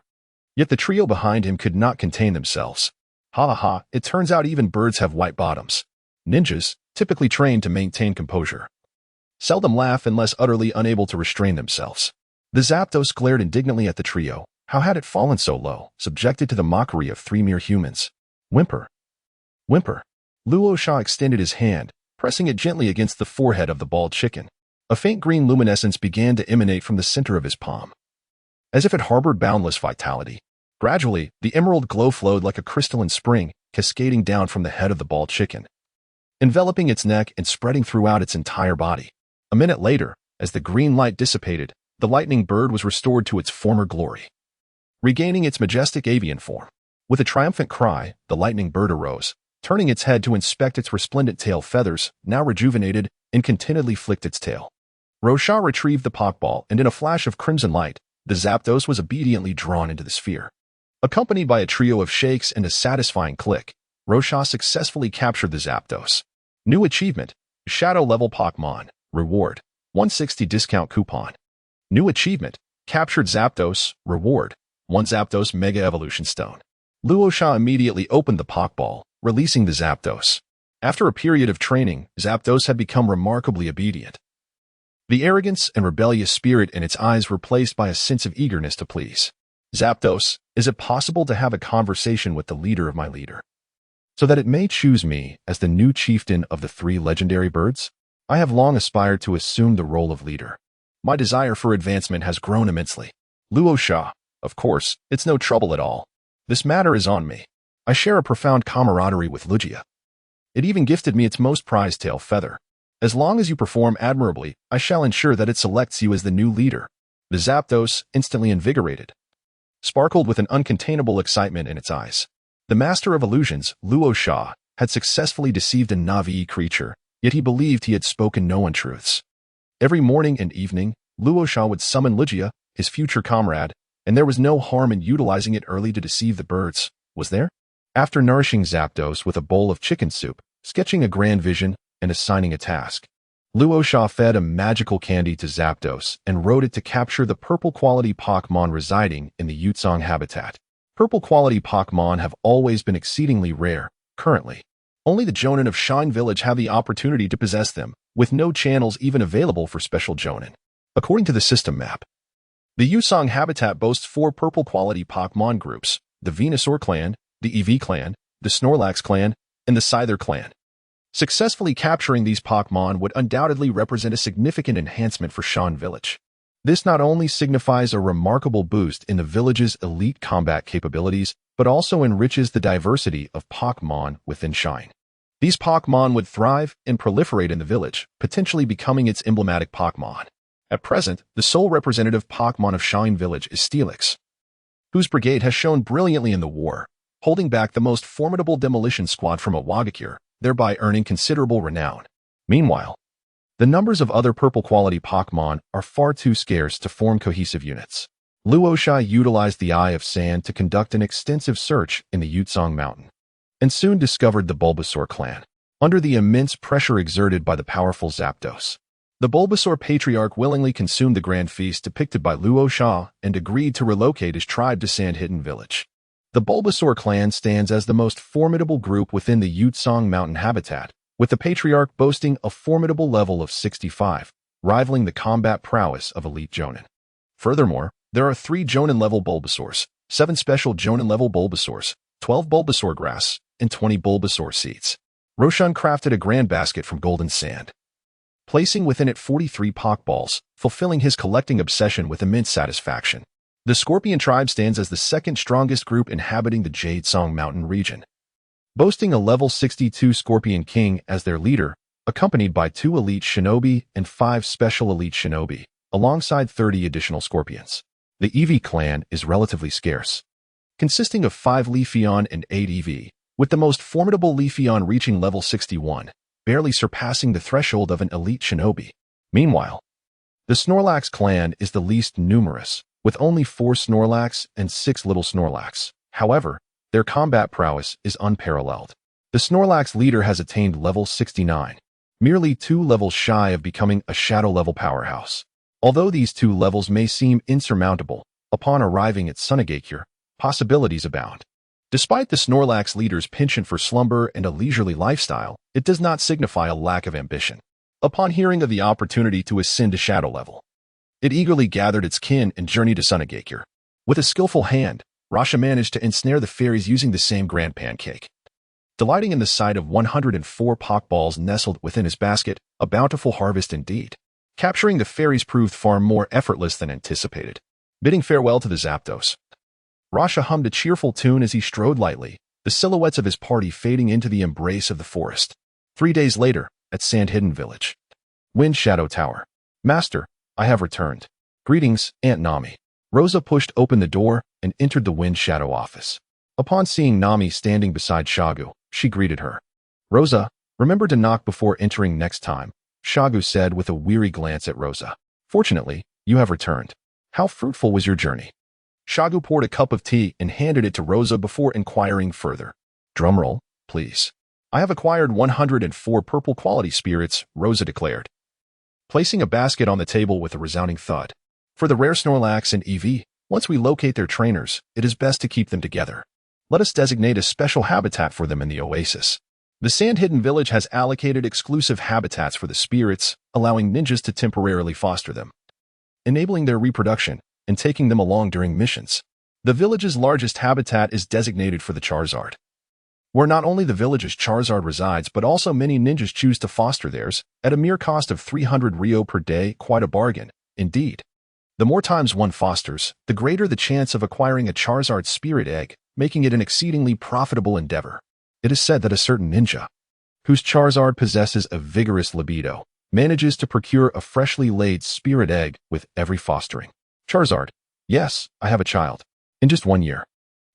A: Yet the trio behind him could not contain themselves. Ha ha ha, it turns out even birds have white bottoms. Ninjas, typically trained to maintain composure, seldom laugh unless utterly unable to restrain themselves. The Zapdos glared indignantly at the trio. How had it fallen so low, subjected to the mockery of 3 mere humans? Whimper. Whimper. Luo Sha extended his hand, pressing it gently against the forehead of the bald chicken. A faint green luminescence began to emanate from the center of his palm, as if it harbored boundless vitality. Gradually, the emerald glow flowed like a crystalline spring, cascading down from the head of the bald chicken, enveloping its neck and spreading throughout its entire body. A minute later, as the green light dissipated, the lightning bird was restored to its former glory, regaining its majestic avian form. With a triumphant cry, the lightning bird arose, turning its head to inspect its resplendent tail feathers, now rejuvenated, and contentedly flicked its tail. Rasha retrieved the Pokeball, and in a flash of crimson light, the Zapdos was obediently drawn into the sphere. Accompanied by a trio of shakes and a satisfying click, Rasha successfully captured the Zapdos. New achievement, Shadow Level Pokemon, Reward, 160 discount coupon. New achievement, Captured Zapdos, Reward, 1 Zapdos Mega Evolution Stone. Luo Sha immediately opened the Pokeball, releasing the Zapdos. After a period of training, Zapdos had become remarkably obedient. The arrogance and rebellious spirit in its eyes replaced by a sense of eagerness to please. Zapdos, is it possible to have a conversation with the leader of my leader, so that it may choose me as the new chieftain of the 3 legendary birds? I have long aspired to assume the role of leader. My desire for advancement has grown immensely. Luo Sha, of course, it's no trouble at all. This matter is on me. I share a profound camaraderie with Lugia. It even gifted me its most prized tail feather. As long as you perform admirably, I shall ensure that it selects you as the new leader. The Zapdos, instantly invigorated, sparkled with an uncontainable excitement in its eyes. The master of illusions, Luo Sha, had successfully deceived a Navi creature, yet he believed he had spoken no untruths. Every morning and evening, Luo Sha would summon Lugia, his future comrade, and there was no harm in utilizing it early to deceive the birds, was there? After nourishing Zapdos with a bowl of chicken soup, sketching a grand vision, and assigning a task, Luo Sha fed a magical candy to Zapdos and wrote it to capture the purple-quality Pokémon residing in the Yecang habitat. Purple-quality Pokémon have always been exceedingly rare. Currently, only the Jonin of Shine Village have the opportunity to possess them, with no channels even available for special Jonin. According to the system map, the Yecang habitat boasts 4 purple-quality Pokémon groups: the Venusaur clan, the EV clan, the Snorlax clan, and the Scyther clan. Successfully capturing these Pokémon would undoubtedly represent a significant enhancement for Shan Village. This not only signifies a remarkable boost in the village's elite combat capabilities, but also enriches the diversity of Pokémon within Shine. These Pokémon would thrive and proliferate in the village, potentially becoming its emblematic Pokémon. At present, the sole representative Pokémon of Shine Village is Steelix, whose brigade has shown brilliantly in the war, holding back the most formidable demolition squad from Awagakure, thereby earning considerable renown. Meanwhile, the numbers of other purple-quality Pokémon are far too scarce to form cohesive units. Luo Sha utilized the Eye of Sand to conduct an extensive search in the Yecang mountain, and soon discovered the Bulbasaur clan. Under the immense pressure exerted by the powerful Zapdos, the Bulbasaur patriarch willingly consumed the grand feast depicted by Luo Sha and agreed to relocate his tribe to Sandhidden Village. The Bulbasaur clan stands as the most formidable group within the Yecang mountain habitat, with the patriarch boasting a formidable level of 65, rivaling the combat prowess of elite Jonin. Furthermore, there are 3 Jonin-level Bulbasaurs, 7 special Jonin-level Bulbasaurs, 12 Bulbasaur grass, and 20 Bulbasaur seeds. Roshan crafted a grand basket from golden sand, placing within it 43 Pokeballs, fulfilling his collecting obsession with immense satisfaction. The Scorpion tribe stands as the second strongest group inhabiting the Yecang mountain region, boasting a level 62 Scorpion King as their leader, accompanied by 2 elite shinobi and 5 special elite shinobi, alongside 30 additional scorpions. The Eevee clan is relatively scarce, consisting of 5 Leafeon and 8 Eevee, with the most formidable Leafeon reaching level 61, barely surpassing the threshold of an elite shinobi. Meanwhile, the Snorlax clan is the least numerous, with only 4 Snorlax and 6 little Snorlax. However, their combat prowess is unparalleled. The Snorlax leader has attained level 69, merely 2 levels shy of becoming a shadow-level powerhouse. Although these 2 levels may seem insurmountable, upon arriving at Sunagakure, possibilities abound. Despite the Snorlax leader's penchant for slumber and a leisurely lifestyle, it does not signify a lack of ambition. Upon hearing of the opportunity to ascend to shadow level, it eagerly gathered its kin and journeyed to Sunagakure. With a skillful hand, Rasha managed to ensnare the fairies using the same grand pancake. Delighting in the sight of 104 Pokeballs nestled within his basket, a bountiful harvest indeed. Capturing the fairies proved far more effortless than anticipated. Bidding farewell to the Zapdos, Rasha hummed a cheerful tune as he strode lightly, the silhouettes of his party fading into the embrace of the forest. 3 days later, at Sandhidden Village. Wind Shadow Tower. Master, I have returned. Greetings, Aunt Nami. Rosa pushed open the door and entered the Wind Shadow office. Upon seeing Nami standing beside Shagu, she greeted her. Rosa, remember to knock before entering next time, Shagu said with a weary glance at Rosa. Fortunately, you have returned. How fruitful was your journey? Shagu poured a cup of tea and handed it to Rosa before inquiring further. Drumroll, please. I have acquired 104 purple quality spirits, Rosa declared, placing a basket on the table with a resounding thud. For the rare Snorlax and Eevee, once we locate their trainers, it is best to keep them together. Let us designate a special habitat for them in the oasis. The Sandhidden Village has allocated exclusive habitats for the spirits, allowing ninjas to temporarily foster them, enabling their reproduction, and taking them along during missions. The village's largest habitat is designated for the Charizard, where not only the village's Charizard resides but also many ninjas choose to foster theirs, at a mere cost of 300 Rio per day, quite a bargain, indeed. The more times one fosters, the greater the chance of acquiring a Charizard spirit egg, making it an exceedingly profitable endeavor. It is said that a certain ninja, whose Charizard possesses a vigorous libido, manages to procure a freshly laid spirit egg with every fostering. Charizard. Yes, I have a child. In just 1 year.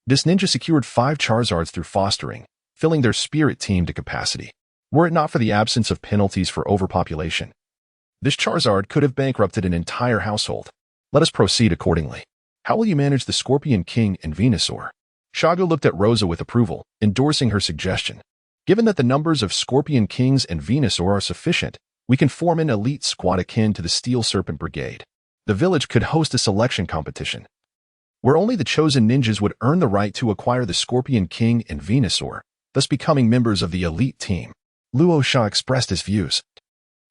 A: This ninja secured 5 Charizards through fostering, filling their spirit team to capacity. Were it not for the absence of penalties for overpopulation, this Charizard could have bankrupted an entire household. Let us proceed accordingly. How will you manage the Scorpion King and Venusaur? Shagu looked at Rosa with approval, endorsing her suggestion. Given that the numbers of Scorpion Kings and Venusaur are sufficient, we can form an elite squad akin to the Steel Serpent Brigade. The village could host a selection competition, where only the chosen ninjas would earn the right to acquire the Scorpion King and Venusaur, thus becoming members of the elite team. Luo Sha expressed his views,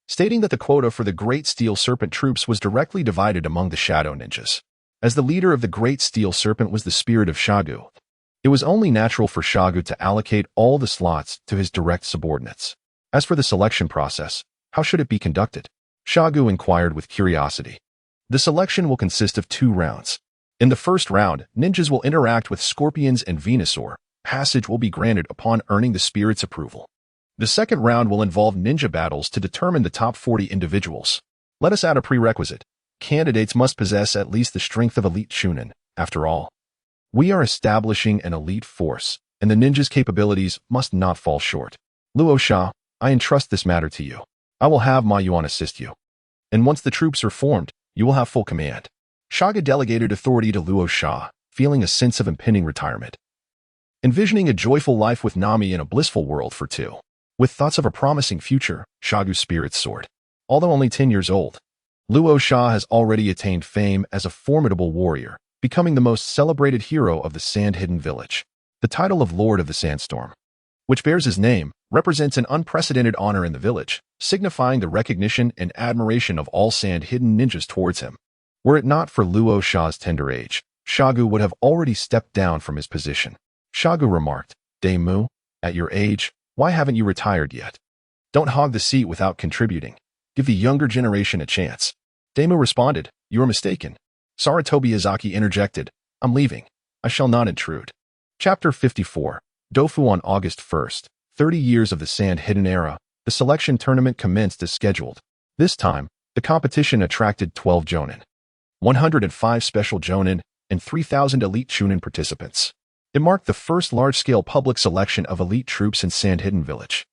A: stating that the quota for the Great Steel Serpent troops was directly divided among the Shadow Ninjas. As the leader of the Great Steel Serpent was the spirit of Shagu, It was only natural for Shagu to allocate all the slots to his direct subordinates. As for the selection process, how should it be conducted? Shagu inquired with curiosity. The selection will consist of 2 rounds. In the first round, ninjas will interact with scorpions and Venusaur. Passage will be granted upon earning the spirit's approval. The second round will involve ninja battles to determine the top 40 individuals. Let us add a prerequisite. Candidates must possess at least the strength of elite Chunin. After all, we are establishing an elite force, and the ninja's capabilities must not fall short. Luo Sha, I entrust this matter to you. I will have Ma Yuan assist you. And once the troops are formed, you will have full command. Shaga delegated authority to Luo Sha, feeling a sense of impending retirement. Envisioning a joyful life with Nami in a blissful world for 2. With thoughts of a promising future, Shagu's spirits soared. Although only 10 years old, Luo Sha has already attained fame as a formidable warrior, becoming the most celebrated hero of the Sand-Hidden Village. The title of Lord of the Sandstorm, which bears his name, represents an unprecedented honor in the village, signifying the recognition and admiration of all Sand-Hidden ninjas towards him. Were it not for Luo Sha's tender age, Shagu would have already stepped down from his position. Shagu remarked, Daemu, at your age, why haven't you retired yet? Don't hog the seat without contributing. Give the younger generation a chance. Daemu responded, You are mistaken. Saratobi Izaki interjected, I'm leaving. I shall not intrude. Chapter 54. Dofu on August 1st, 30 years of the Sand-Hidden Era, the selection tournament commenced as scheduled. This time, the competition attracted 12 Jonin, 105 special Jonin, and 3,000 elite Chunin participants. It marked the first large-scale public selection of elite troops in Sand-Hidden Village,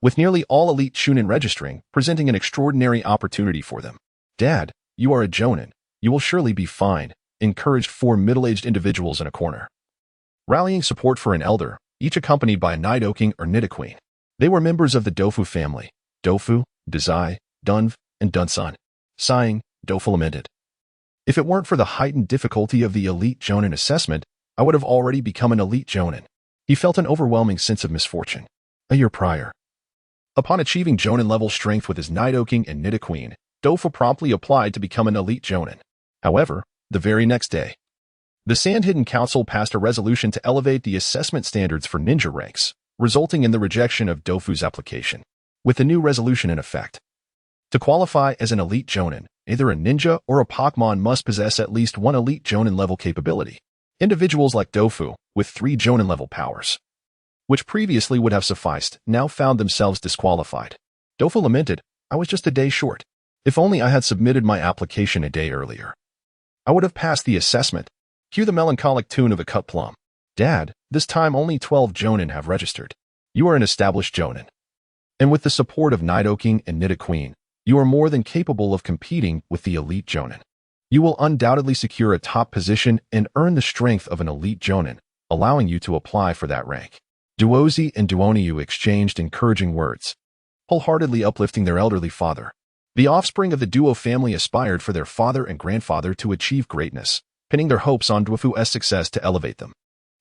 A: with nearly all elite Chunin registering, presenting an extraordinary opportunity for them. Dad, you are a Jonin. You will surely be fine, encouraged 4 middle-aged individuals in a corner, rallying support for an elder, each accompanied by a Nidoking or Nidoqueen. They were members of the Dofu family, Dofu, Dazai, Dunv, and Dunsun. Sighing, Dofu lamented. If it weren't for the heightened difficulty of the elite Jonin assessment, I would have already become an elite Jonin. He felt an overwhelming sense of misfortune. A year prior, upon achieving Jonin-level strength with his Nidoking and Nidoqueen, Dofu promptly applied to become an elite Jonin. However, the very next day, the Sand-Hidden Council passed a resolution to elevate the assessment standards for ninja ranks, resulting in the rejection of Dofu's application. With the new resolution in effect, to qualify as an elite Jonin, either a ninja or a Pokémon must possess at least 1 elite Jonin-level capability. Individuals like Dofu, with 3 Jonin-level powers, which previously would have sufficed, now found themselves disqualified. Dofu lamented, I was just a day short. If only I had submitted my application a day earlier, I would have passed the assessment. Cue the melancholic tune of a cut plum. Dad, this time only 12 Jonin have registered. You are an established Jonin, and with the support of Nidoking and Nidoqueen, you are more than capable of competing with the elite Jonin. You will undoubtedly secure a top position and earn the strength of an elite Jonin, allowing you to apply for that rank. Duozi and Duoniu exchanged encouraging words, wholeheartedly uplifting their elderly father. The offspring of the Duo family aspired for their father and grandfather to achieve greatness, pinning their hopes on Duofu's success to elevate them.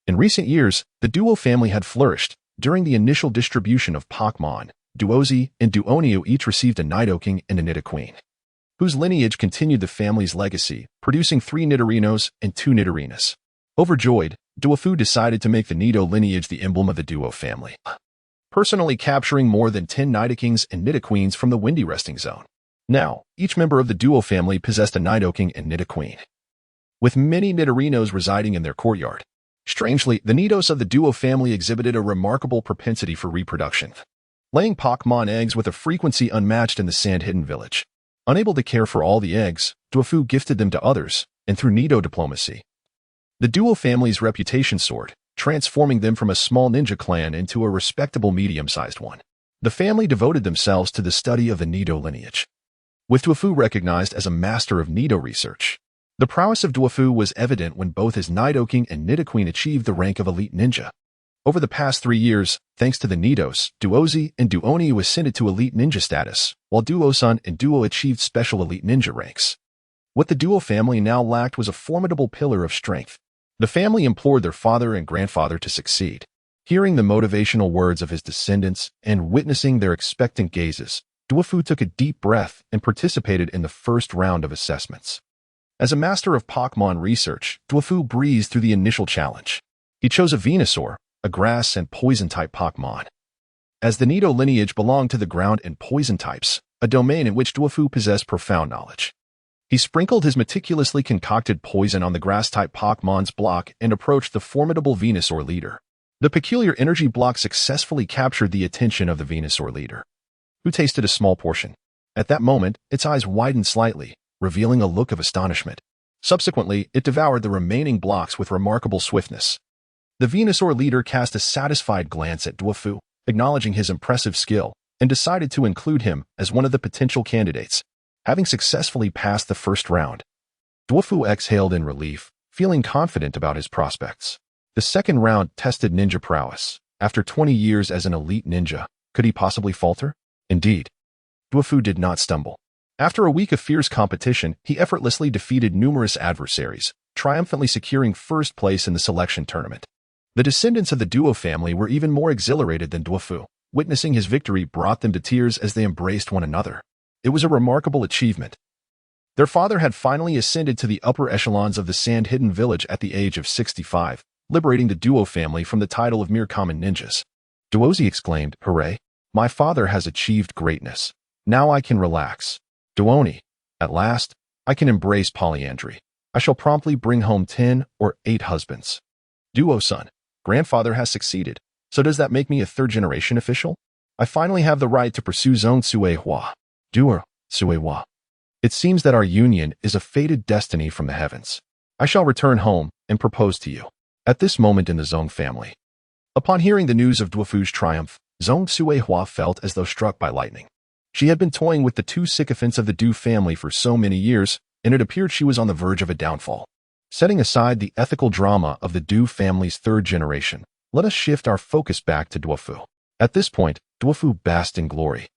A: In recent years, the Duo family had flourished. During the initial distribution of Pokémon, Duozi and Duoniu each received a Nidoking and a Nidoqueen, whose lineage continued the family's legacy, producing 3 Nidorinos and 2 Nidorinas. Overjoyed, Duofu decided to make the Nido lineage the emblem of the Duo family, personally capturing more than 10 Nidokings and Nidoqueens from the Windy Resting Zone. Now, each member of the Duo family possessed a Nidoking and Nidoqueen, with many Nidorinos residing in their courtyard. Strangely, the Nidos of the Duo family exhibited a remarkable propensity for reproduction, laying Pokémon eggs with a frequency unmatched in the Sand-Hidden Village. Unable to care for all the eggs, Duofu gifted them to others, and through Nido diplomacy, the Duo family's reputation soared, transforming them from a small ninja clan into a respectable medium-sized one. The family devoted themselves to the study of the Nido lineage, with Duofu recognized as a master of Nido research. The prowess of Duofu was evident when both his Nidoking and Nidoqueen achieved the rank of elite ninja. Over the past 3 years, thanks to the Nidos, Duozi and Duoniu ascended to elite ninja status, while Duosun and Duo achieved special elite ninja ranks. What the Duo family now lacked was a formidable pillar of strength. The family implored their father and grandfather to succeed. Hearing the motivational words of his descendants and witnessing their expectant gazes, Duofu took a deep breath and participated in the first round of assessments. As a master of Pokémon research, Duofu breezed through the initial challenge. He chose a Venusaur, a grass and poison-type Pokémon. As the Nido lineage belonged to the ground and poison types, a domain in which Duofu possessed profound knowledge. He sprinkled his meticulously concocted poison on the grass-type Pokémon's block and approached the formidable Venusaur leader. The peculiar energy block successfully captured the attention of the Venusaur leader, who tasted a small portion. At that moment, its eyes widened slightly, revealing a look of astonishment. Subsequently, it devoured the remaining blocks with remarkable swiftness. The Venusaur leader cast a satisfied glance at Duofu, acknowledging his impressive skill, and decided to include him as one of the potential candidates. Having successfully passed the first round, Duofu exhaled in relief, feeling confident about his prospects. The second round tested ninja prowess. After 20 years as an elite ninja, could he possibly falter? Indeed, Duofu did not stumble. After a week of fierce competition, he effortlessly defeated numerous adversaries, triumphantly securing first place in the selection tournament. The descendants of the Duo family were even more exhilarated than Duofu. Witnessing his victory brought them to tears as they embraced one another. It was a remarkable achievement. Their father had finally ascended to the upper echelons of the Sand Hidden Village at the age of 65, liberating the Duo family from the title of mere common ninjas. Duozi exclaimed, "Hooray! My father has achieved greatness. Now I can relax. Duoni, at last, I can embrace polyandry. I shall promptly bring home 10 or 8 husbands. Duo-san, grandfather has succeeded. So does that make me a third-generation official? I finally have the right to pursue Zone Suehua. Duo, Suehua. It seems that our union is a fated destiny from the heavens. I shall return home and propose to you." At this moment in the Zong family. Upon hearing the news of Duofu's triumph, Zong Suehua felt as though struck by lightning. She had been toying with the two sycophants of the Du family for so many years, and it appeared she was on the verge of a downfall. Setting aside the ethical drama of the Du family's third generation, let us shift our focus back to Duofu. At this point, Duofu basked in glory.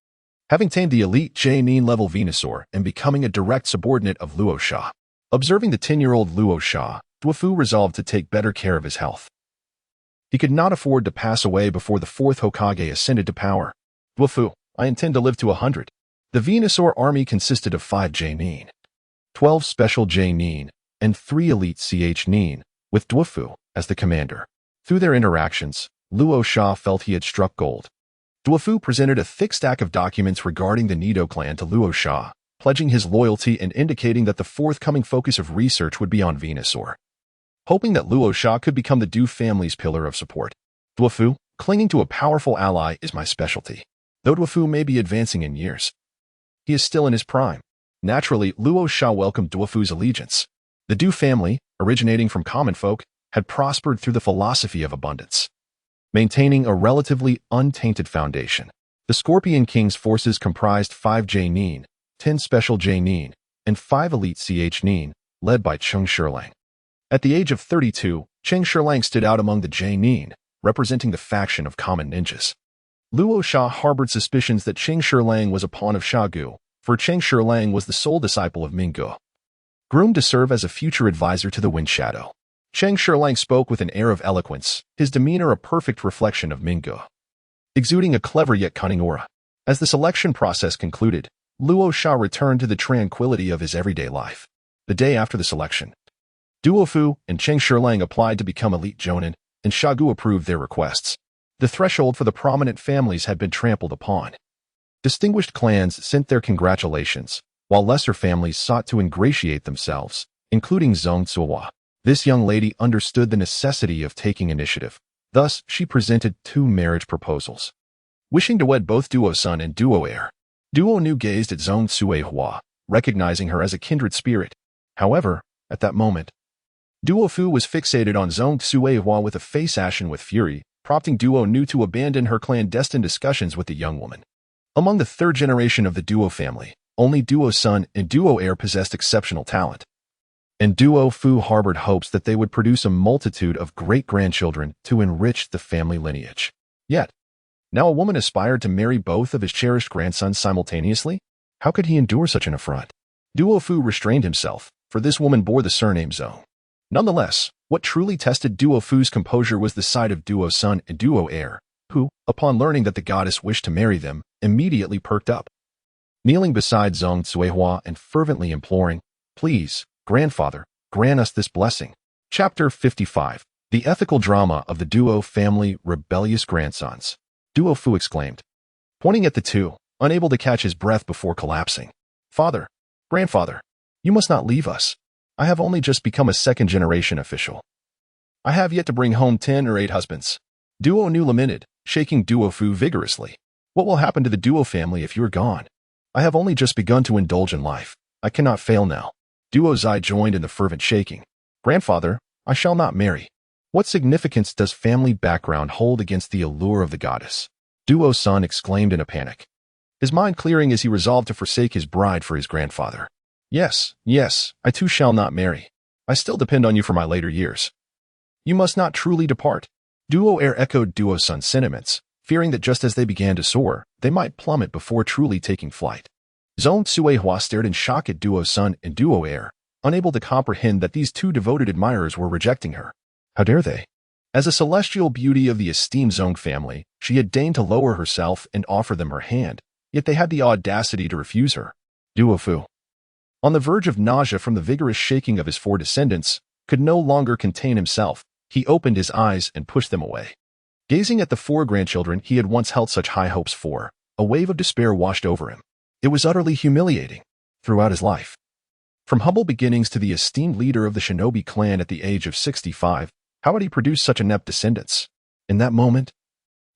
A: Having tamed the elite J-Nin level Venusaur and becoming a direct subordinate of Luo Sha. Observing the 10-year-old Luo Sha, Duofu resolved to take better care of his health. He could not afford to pass away before the Fourth Hokage ascended to power. "Duofu, I intend to live to 100. The Venusaur army consisted of 5 J-Nin, 12 special J-Nin, and 3 elite Ch-Nin, with Duofu as the commander. Through their interactions, Luo Sha felt he had struck gold. Duofu presented a thick stack of documents regarding the Nido clan to Luo Sha, pledging his loyalty and indicating that the forthcoming focus of research would be on Venusaur. Hoping that Luo Sha could become the Du family's pillar of support. "Duofu, clinging to a powerful ally is my specialty. Though Duofu may be advancing in years, he is still in his prime." Naturally, Luo Sha welcomed Duofu's allegiance. The Du family, originating from common folk, had prospered through the philosophy of abundance, maintaining a relatively untainted foundation. The Scorpion King's forces comprised 5 J-Nin, 10 special J-Nin, and 5 elite Ch-Nin, led by Cheng Shilang. At the age of 32, Cheng Shilang stood out among the J-Nin, representing the faction of common ninjas. Luo Sha harbored suspicions that Cheng Shilang was a pawn of Shagu, for Cheng Shilang was the sole disciple of Mingo. Groomed to serve as a future advisor to the Wind Shadow, Cheng Shilang spoke with an air of eloquence, his demeanor a perfect reflection of Mingo, exuding a clever yet cunning aura. As the selection process concluded, Luo Sha returned to the tranquility of his everyday life. The day after the selection, Duofu and Cheng Shilang applied to become elite Jonin, and Shagu approved their requests. The threshold for the prominent families had been trampled upon. Distinguished clans sent their congratulations, while lesser families sought to ingratiate themselves, including Zong Zuohua. This young lady understood the necessity of taking initiative. Thus, she presented 2 marriage proposals. Wishing to wed both Duo-san and Duo-heir, Duo-nu gazed at Zong Suehua, recognizing her as a kindred spirit. However, at that moment, Duofu was fixated on Zong Suehua with a face ashen with fury, prompting Duo-nu to abandon her clandestine discussions with the young woman. Among the third generation of the Duo family, only Duo-san and Duo-heir possessed exceptional talent. And Duo-fu harbored hopes that they would produce a multitude of great-grandchildren to enrich the family lineage. Yet, now a woman aspired to marry both of his cherished grandsons simultaneously? How could he endure such an affront? Duo-fu restrained himself, for this woman bore the surname Zong. Nonetheless, what truly tested Duo-fu's composure was the sight of Duo-san and Duo-heir, who, upon learning that the goddess wished to marry them, immediately perked up. Kneeling beside Zong Suehua and fervently imploring, "Please, grandfather, grant us this blessing." Chapter 55. The ethical drama of the Duo family rebellious grandsons, Duo Fu exclaimed, pointing at the two, unable to catch his breath before collapsing. Father, grandfather, you must not leave us. I have only just become a second-generation official. I have yet to bring home 10 or 8 husbands. Duo Nu lamented, shaking Duo Fu vigorously. What will happen to the Duo family if you are gone? I have only just begun to indulge in life. I cannot fail now. Duo Zai joined in the fervent shaking. Grandfather, I shall not marry. What significance does family background hold against the allure of the goddess? Duo Sun exclaimed in a panic, his mind clearing as he resolved to forsake his bride for his grandfather. Yes, I too shall not marry. I still depend on you for my later years. You must not truly depart. Duo Air echoed Duo Sun's sentiments, fearing that just as they began to soar, they might plummet before truly taking flight. Zhong Suihua stared in shock at Duo Sun and Duo Air, unable to comprehend that these two devoted admirers were rejecting her. How dare they? As a celestial beauty of the esteemed Zhong family, she had deigned to lower herself and offer them her hand, yet they had the audacity to refuse her. Duo Fu, on the verge of nausea from the vigorous shaking of his 4 descendants, could no longer contain himself. He opened his eyes and pushed them away. Gazing at the 4 grandchildren he had once held such high hopes for, a wave of despair washed over him. It was utterly humiliating. Throughout his life, from humble beginnings to the esteemed leader of the shinobi clan at the age of 65, how had he produced such inept descendants? In that moment,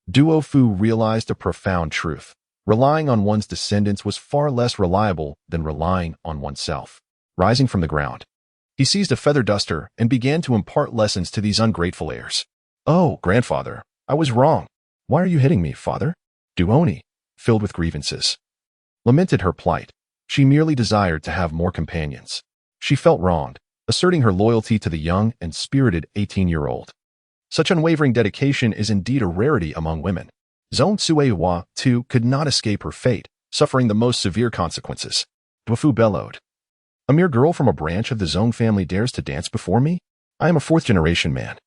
A: Duo Fu realized a profound truth. Relying on one's descendants was far less reliable than relying on oneself. Rising from the ground, he seized a feather duster and began to impart lessons to these ungrateful heirs. Oh, grandfather, I was wrong. Why are you hitting me, father? Duoni, filled with grievances, lamented her plight. She merely desired to have more companions. She felt wronged, asserting her loyalty to the young and spirited 18-year-old. Such unwavering dedication is indeed a rarity among women. Zhong Suihua, too, could not escape her fate, suffering the most severe consequences. Duo Fu bellowed. A mere girl from a branch of the Zhong family dares to dance before me? I am a 4th-generation man.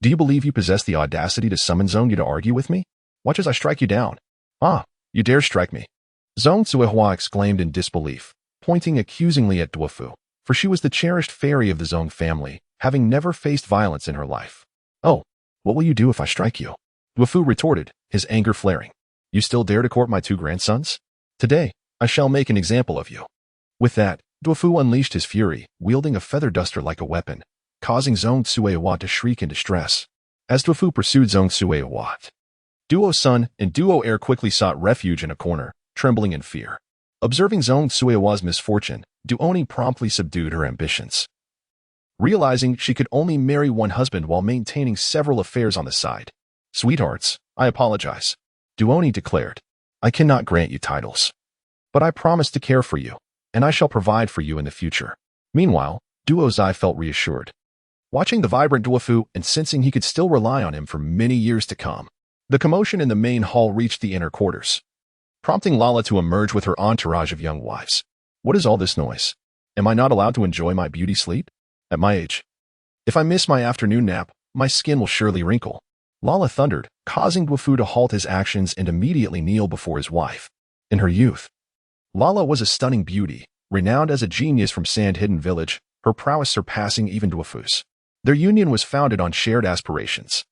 A: Do you believe you possess the audacity to summon Zhong Yu to argue with me? Watch as I strike you down. Ah, you dare strike me. Zhong Suihua exclaimed in disbelief, pointing accusingly at Duo Fu, for she was the cherished fairy of the Zhong family, having never faced violence in her life. Oh, what will you do if I strike you? Duo Fu retorted, his anger flaring. You still dare to court my 2 grandsons? Today, I shall make an example of you. With that, Duo Fu unleashed his fury, wielding a feather duster like a weapon, causing Zhong Suihua to shriek in distress. As Duo Fu pursued Zhong Suihua, Duo Sun and Duo Air quickly sought refuge in a corner, trembling in fear. Observing Zhong Suihua's misfortune, Duoni promptly subdued her ambitions. Realizing she could only marry one husband while maintaining several affairs on the side. Sweethearts, I apologize. Duoni declared. I cannot grant you titles. But I promise to care for you, and I shall provide for you in the future. Meanwhile, Duo Zai felt reassured. Watching the vibrant Duo Fu and sensing he could still rely on him for many years to come, the commotion in the main hall reached the inner quarters, prompting Lala to emerge with her entourage of young wives. What is all this noise? Am I not allowed to enjoy my beauty sleep? At my age, if I miss my afternoon nap, my skin will surely wrinkle. Lala thundered, causing Duo Fu to halt his actions and immediately kneel before his wife. In her youth, Lala was a stunning beauty, renowned as a genius from Sand Hidden Village, her prowess surpassing even Duo Fu's. Their union was founded on shared aspirations.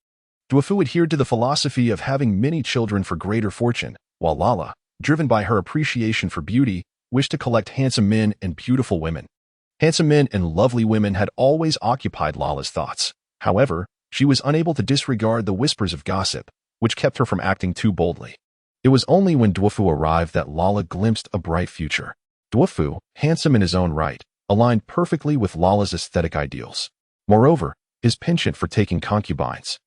A: Duo Fu adhered to the philosophy of having many children for greater fortune, while Lala, driven by her appreciation for beauty, wished to collect handsome men and beautiful women. Handsome men and lovely women had always occupied Lala's thoughts. However, she was unable to disregard the whispers of gossip, which kept her from acting too boldly. It was only when Duo Fu arrived that Lala glimpsed a bright future. Duo Fu, handsome in his own right, aligned perfectly with Lala's aesthetic ideals. Moreover, his penchant for taking concubines,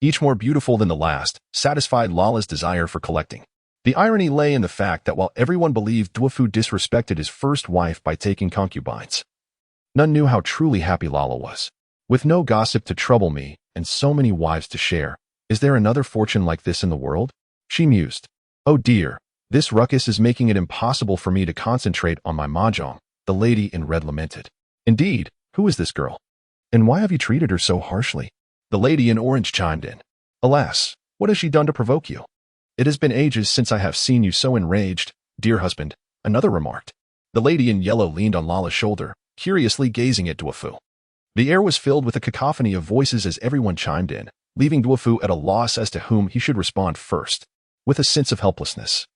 A: each more beautiful than the last, satisfied Lala's desire for collecting. The irony lay in the fact that while everyone believed Duo Fu disrespected his first wife by taking concubines, none knew how truly happy Lala was. With no gossip to trouble me and so many wives to share, is there another fortune like this in the world? She mused. Oh dear, this ruckus is making it impossible for me to concentrate on my mahjong, the lady in red lamented. Indeed, who is this girl? And why have you treated her so harshly? The lady in orange chimed in. Alas, what has she done to provoke you? It has been ages since I have seen you so enraged, dear husband, another remarked. The lady in yellow leaned on Lala's shoulder, curiously gazing at Duo Fu. The air was filled with a cacophony of voices as everyone chimed in, leaving Duofu at a loss as to whom he should respond first, with a sense of helplessness.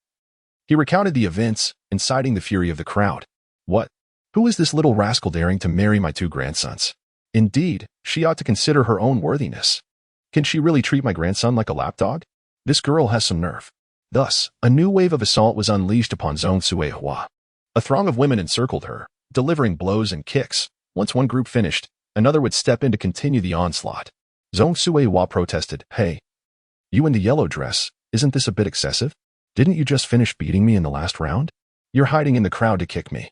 A: He recounted the events, inciting the fury of the crowd. What? Who is this little rascal daring to marry my 2 grandsons? Indeed, she ought to consider her own worthiness. Can she really treat my grandson like a lapdog? This girl has some nerve. Thus, a new wave of assault was unleashed upon Zhong Suihua. A throng of women encircled her, delivering blows and kicks. Once one group finished, another would step in to continue the onslaught. Zhong Suihua protested, "Hey, you in the yellow dress, isn't this a bit excessive? Didn't you just finish beating me in the last round? You're hiding in the crowd to kick me.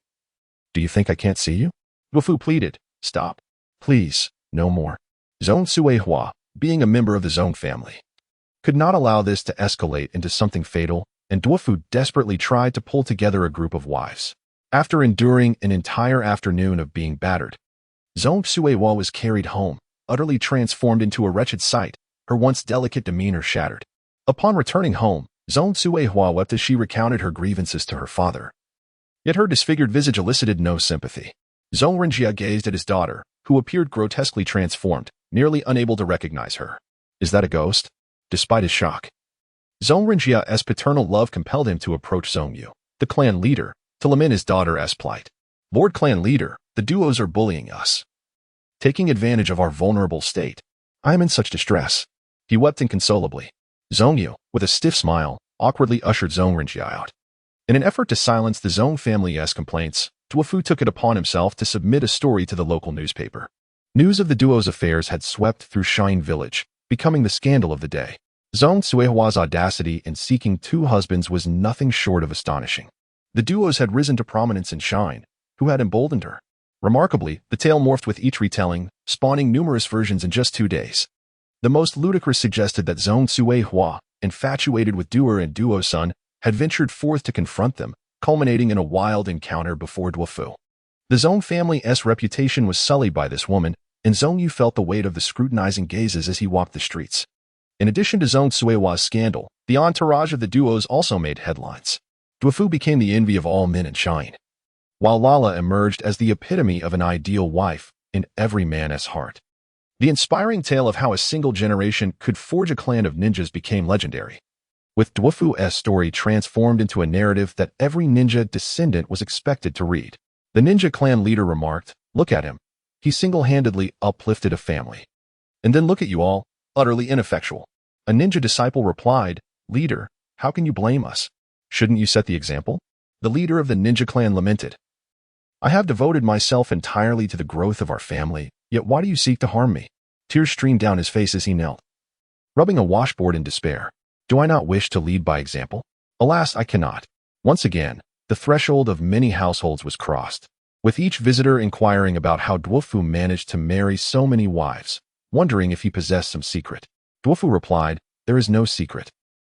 A: Do you think I can't see you?" Duofu pleaded, "Stop. Please, no more." Zhong Suihua, being a member of the Zhong family, could not allow this to escalate into something fatal, and Duofu desperately tried to pull together a group of wives. After enduring an entire afternoon of being battered, Zhong Suihua was carried home, utterly transformed into a wretched sight, her once delicate demeanor shattered. Upon returning home, Zhong Suihua wept as she recounted her grievances to her father. Yet her disfigured visage elicited no sympathy. Zhong Renjia gazed at his daughter, who appeared grotesquely transformed, nearly unable to recognize her. "Is that a ghost?" Despite his shock, Zhong Renjia's paternal love compelled him to approach Zhong Yu, the clan leader, to lament his daughter's plight. "Lord Clan Leader, the duos are bullying us, taking advantage of our vulnerable state. I am in such distress." He wept inconsolably. Zhong Yu, with a stiff smile, awkwardly ushered Zhong Renjia out. In an effort to silence the Zhong family's complaints, Duofu took it upon himself to submit a story to the local newspaper. News of the duo's affairs had swept through Shine Village, becoming the scandal of the day. Zhong Suihua's audacity in seeking 2 husbands was nothing short of astonishing. The duos had risen to prominence in Shine, who had emboldened her. Remarkably, the tale morphed with each retelling, spawning numerous versions in just 2 days. The most ludicrous suggested that Zhong Suihua, infatuated with Duer and Duo-sun, had ventured forth to confront them, culminating in a wild encounter before Duofu. The Zhong family's reputation was sullied by this woman, and Zhong Yu felt the weight of the scrutinizing gazes as he walked the streets. In addition to Zhong Suihua's scandal, the entourage of the duos also made headlines. Duofu became the envy of all men in Shine, while Lala emerged as the epitome of an ideal wife in every man's heart. The inspiring tale of how a single generation could forge a clan of ninjas became legendary, with Duofu's story transformed into a narrative that every ninja descendant was expected to read. The ninja clan leader remarked, "Look at him. He single-handedly uplifted a family. And then look at you all, utterly ineffectual." A ninja disciple replied, "Leader, how can you blame us? Shouldn't you set the example?" The leader of the ninja clan lamented, "I have devoted myself entirely to the growth of our family, yet why do you seek to harm me?" Tears streamed down his face as he knelt, rubbing a washboard in despair. "Do I not wish to lead by example? Alas, I cannot." Once again, the threshold of many households was crossed, with each visitor inquiring about how Duofu managed to marry so many wives, wondering if he possessed some secret. Duofu replied, "There is no secret.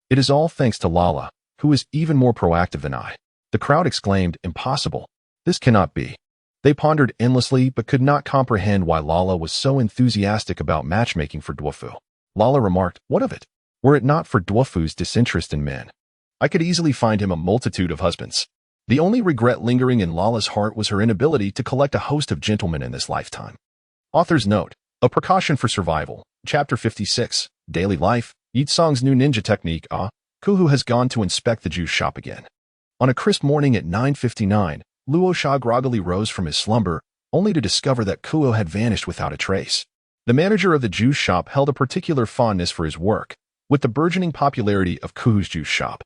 A: It is all thanks to Lala, who is even more proactive than I." The crowd exclaimed, "Impossible. This cannot be." They pondered endlessly but could not comprehend why Lala was so enthusiastic about matchmaking for Duofu. Lala remarked, "What of it? Were it not for Duofu's disinterest in men, I could easily find him a multitude of husbands." The only regret lingering in Lala's heart was her inability to collect a host of gentlemen in this lifetime. Author's note: A Precaution for Survival, Chapter 56, Daily Life. Yecang's new ninja technique. Kuhu has gone to inspect the juice shop again. On a crisp morning at 9:59, Luo Sha groggily rose from his slumber, only to discover that Kuo had vanished without a trace. The manager of the juice shop held a particular fondness for his work, with the burgeoning popularity of Kuhu's juice shop.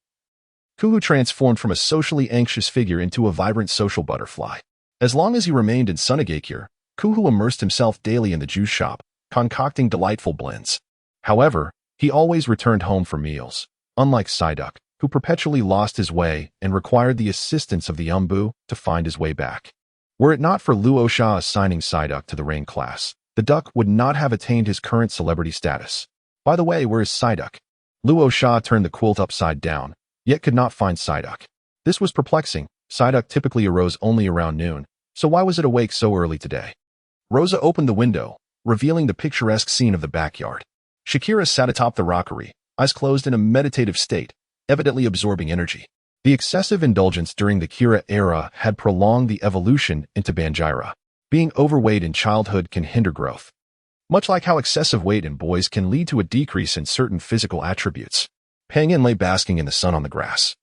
A: Kuhu transformed from a socially anxious figure into a vibrant social butterfly. As long as he remained in Sunagakure, Kuhu immersed himself daily in the juice shop, concocting delightful blends. However, he always returned home for meals, unlike Psyduck, who perpetually lost his way and required the assistance of the Umbu to find his way back. Were it not for Luo Sha assigning Psyduck to the rain class, the duck would not have attained his current celebrity status. By the way, where is Psyduck? Luo Sha turned the quilt upside down, yet could not find Psyduck. This was perplexing. Psyduck typically arose only around noon, so why was it awake so early today? Rosa opened the window, revealing the picturesque scene of the backyard. Shakira sat atop the rockery, eyes closed in a meditative state, evidently absorbing energy. The excessive indulgence during the Kira era had prolonged the evolution into Banjira. Being overweight in childhood can hinder growth, much like how excessive weight in boys can lead to a decrease in certain physical attributes. Pang lay basking in the sun on the grass,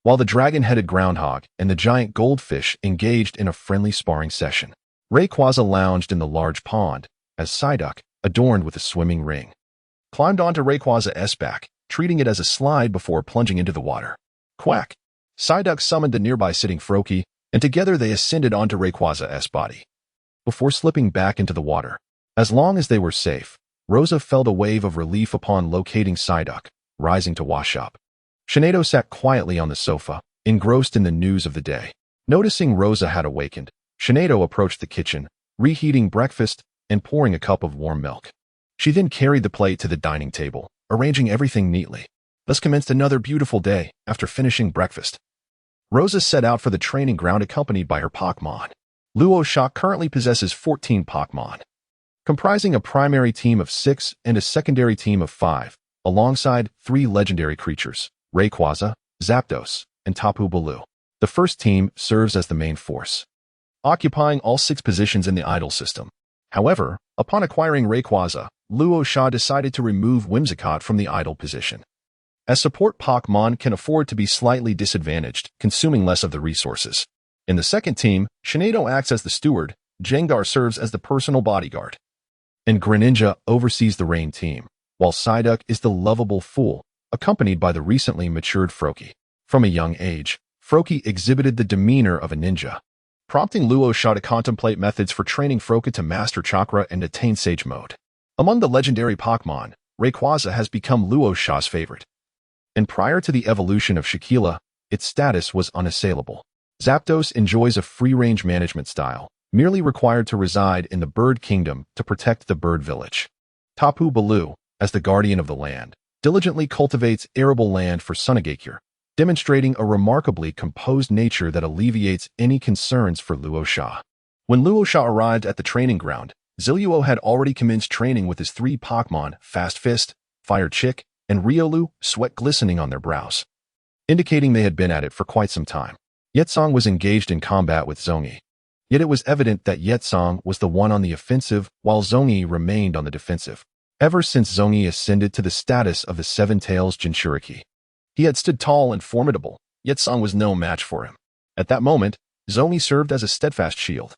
A: while the dragon-headed groundhog and the giant goldfish engaged in a friendly sparring session. Rayquaza lounged in the large pond, as Psyduck, adorned with a swimming ring, climbed onto Rayquaza's back, treating it as a slide before plunging into the water. Quack! Psyduck summoned the nearby sitting Froakie, and together they ascended onto Rayquaza's body, before slipping back into the water. As long as they were safe, Rosa felt a wave of relief upon locating Psyduck, rising to wash up. Shinedo sat quietly on the sofa, engrossed in the news of the day. Noticing Rosa had awakened, Shinedo approached the kitchen, reheating breakfast and pouring a cup of warm milk. She then carried the plate to the dining table, arranging everything neatly. Thus commenced another beautiful day after finishing breakfast. Rosa set out for the training ground accompanied by her Pokémon. Luo Sha currently possesses 14 Pokémon, comprising a primary team of 6 and a secondary team of 5, alongside 3 legendary creatures, Rayquaza, Zapdos, and Tapu Bulu. The first team serves as the main force, occupying all 6 positions in the idol system. However, upon acquiring Rayquaza, Luo Sha decided to remove Whimsicott from the idol position, as support Pokémon can afford to be slightly disadvantaged, consuming less of the resources. In the second team, Shinedo acts as the steward, Gengar serves as the personal bodyguard, and Greninja oversees the rain team, while Psyduck is the lovable fool, accompanied by the recently matured Froakie. From a young age, Froakie exhibited the demeanor of a ninja, prompting Luo Sha to contemplate methods for training Froakie to master chakra and attain sage mode. Among the legendary Pokémon, Rayquaza has become Luo Sha's favorite, and prior to the evolution of Shaquilla, its status was unassailable. Zapdos enjoys a free-range management style, merely required to reside in the Bird Kingdom to protect the Bird Village. Tapu Bulu, as the guardian of the land, diligently cultivates arable land for Sunagakure, demonstrating a remarkably composed nature that alleviates any concerns for Luo Sha. When Luo Sha arrived at the training ground, Jialuoluo had already commenced training with his 3 Pokémon, Fast Fist, Fire Chick, and Riolu, sweat glistening on their brows, indicating they had been at it for quite some time. Yecang was engaged in combat with Zhongyi, yet it was evident that Yecang was the one on the offensive while Zhongyi remained on the defensive. Ever since Zhongyi ascended to the status of the Seven Tails Jinchuriki, he had stood tall and formidable, Yecang was no match for him. At that moment, Zhongyi served as a steadfast shield,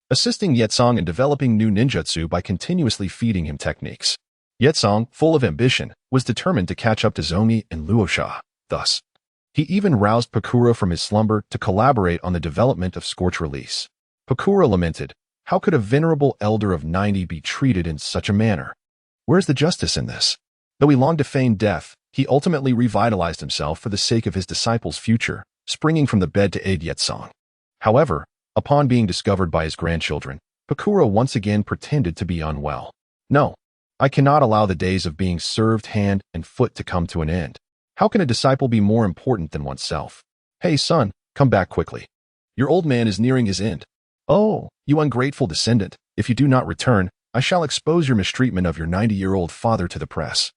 A: assisting Yecang in developing new ninjutsu by continuously feeding him techniques. Yecang, full of ambition, was determined to catch up to Zhongyi and Luo Sha. Thus, he even roused Pakura from his slumber to collaborate on the development of Scorch Release. Pakura lamented, "How could a venerable elder of 90 be treated in such a manner? Where's the justice in this?" Though he longed to feign death, he ultimately revitalized himself for the sake of his disciple's future, springing from the bed to aid Yecang. However, upon being discovered by his grandchildren, Pakura once again pretended to be unwell. "No, I cannot allow the days of being served hand and foot to come to an end. How can a disciple be more important than oneself? Hey son, come back quickly. Your old man is nearing his end. Oh, you ungrateful descendant, if you do not return, I shall expose your mistreatment of your 90-year-old father to the press."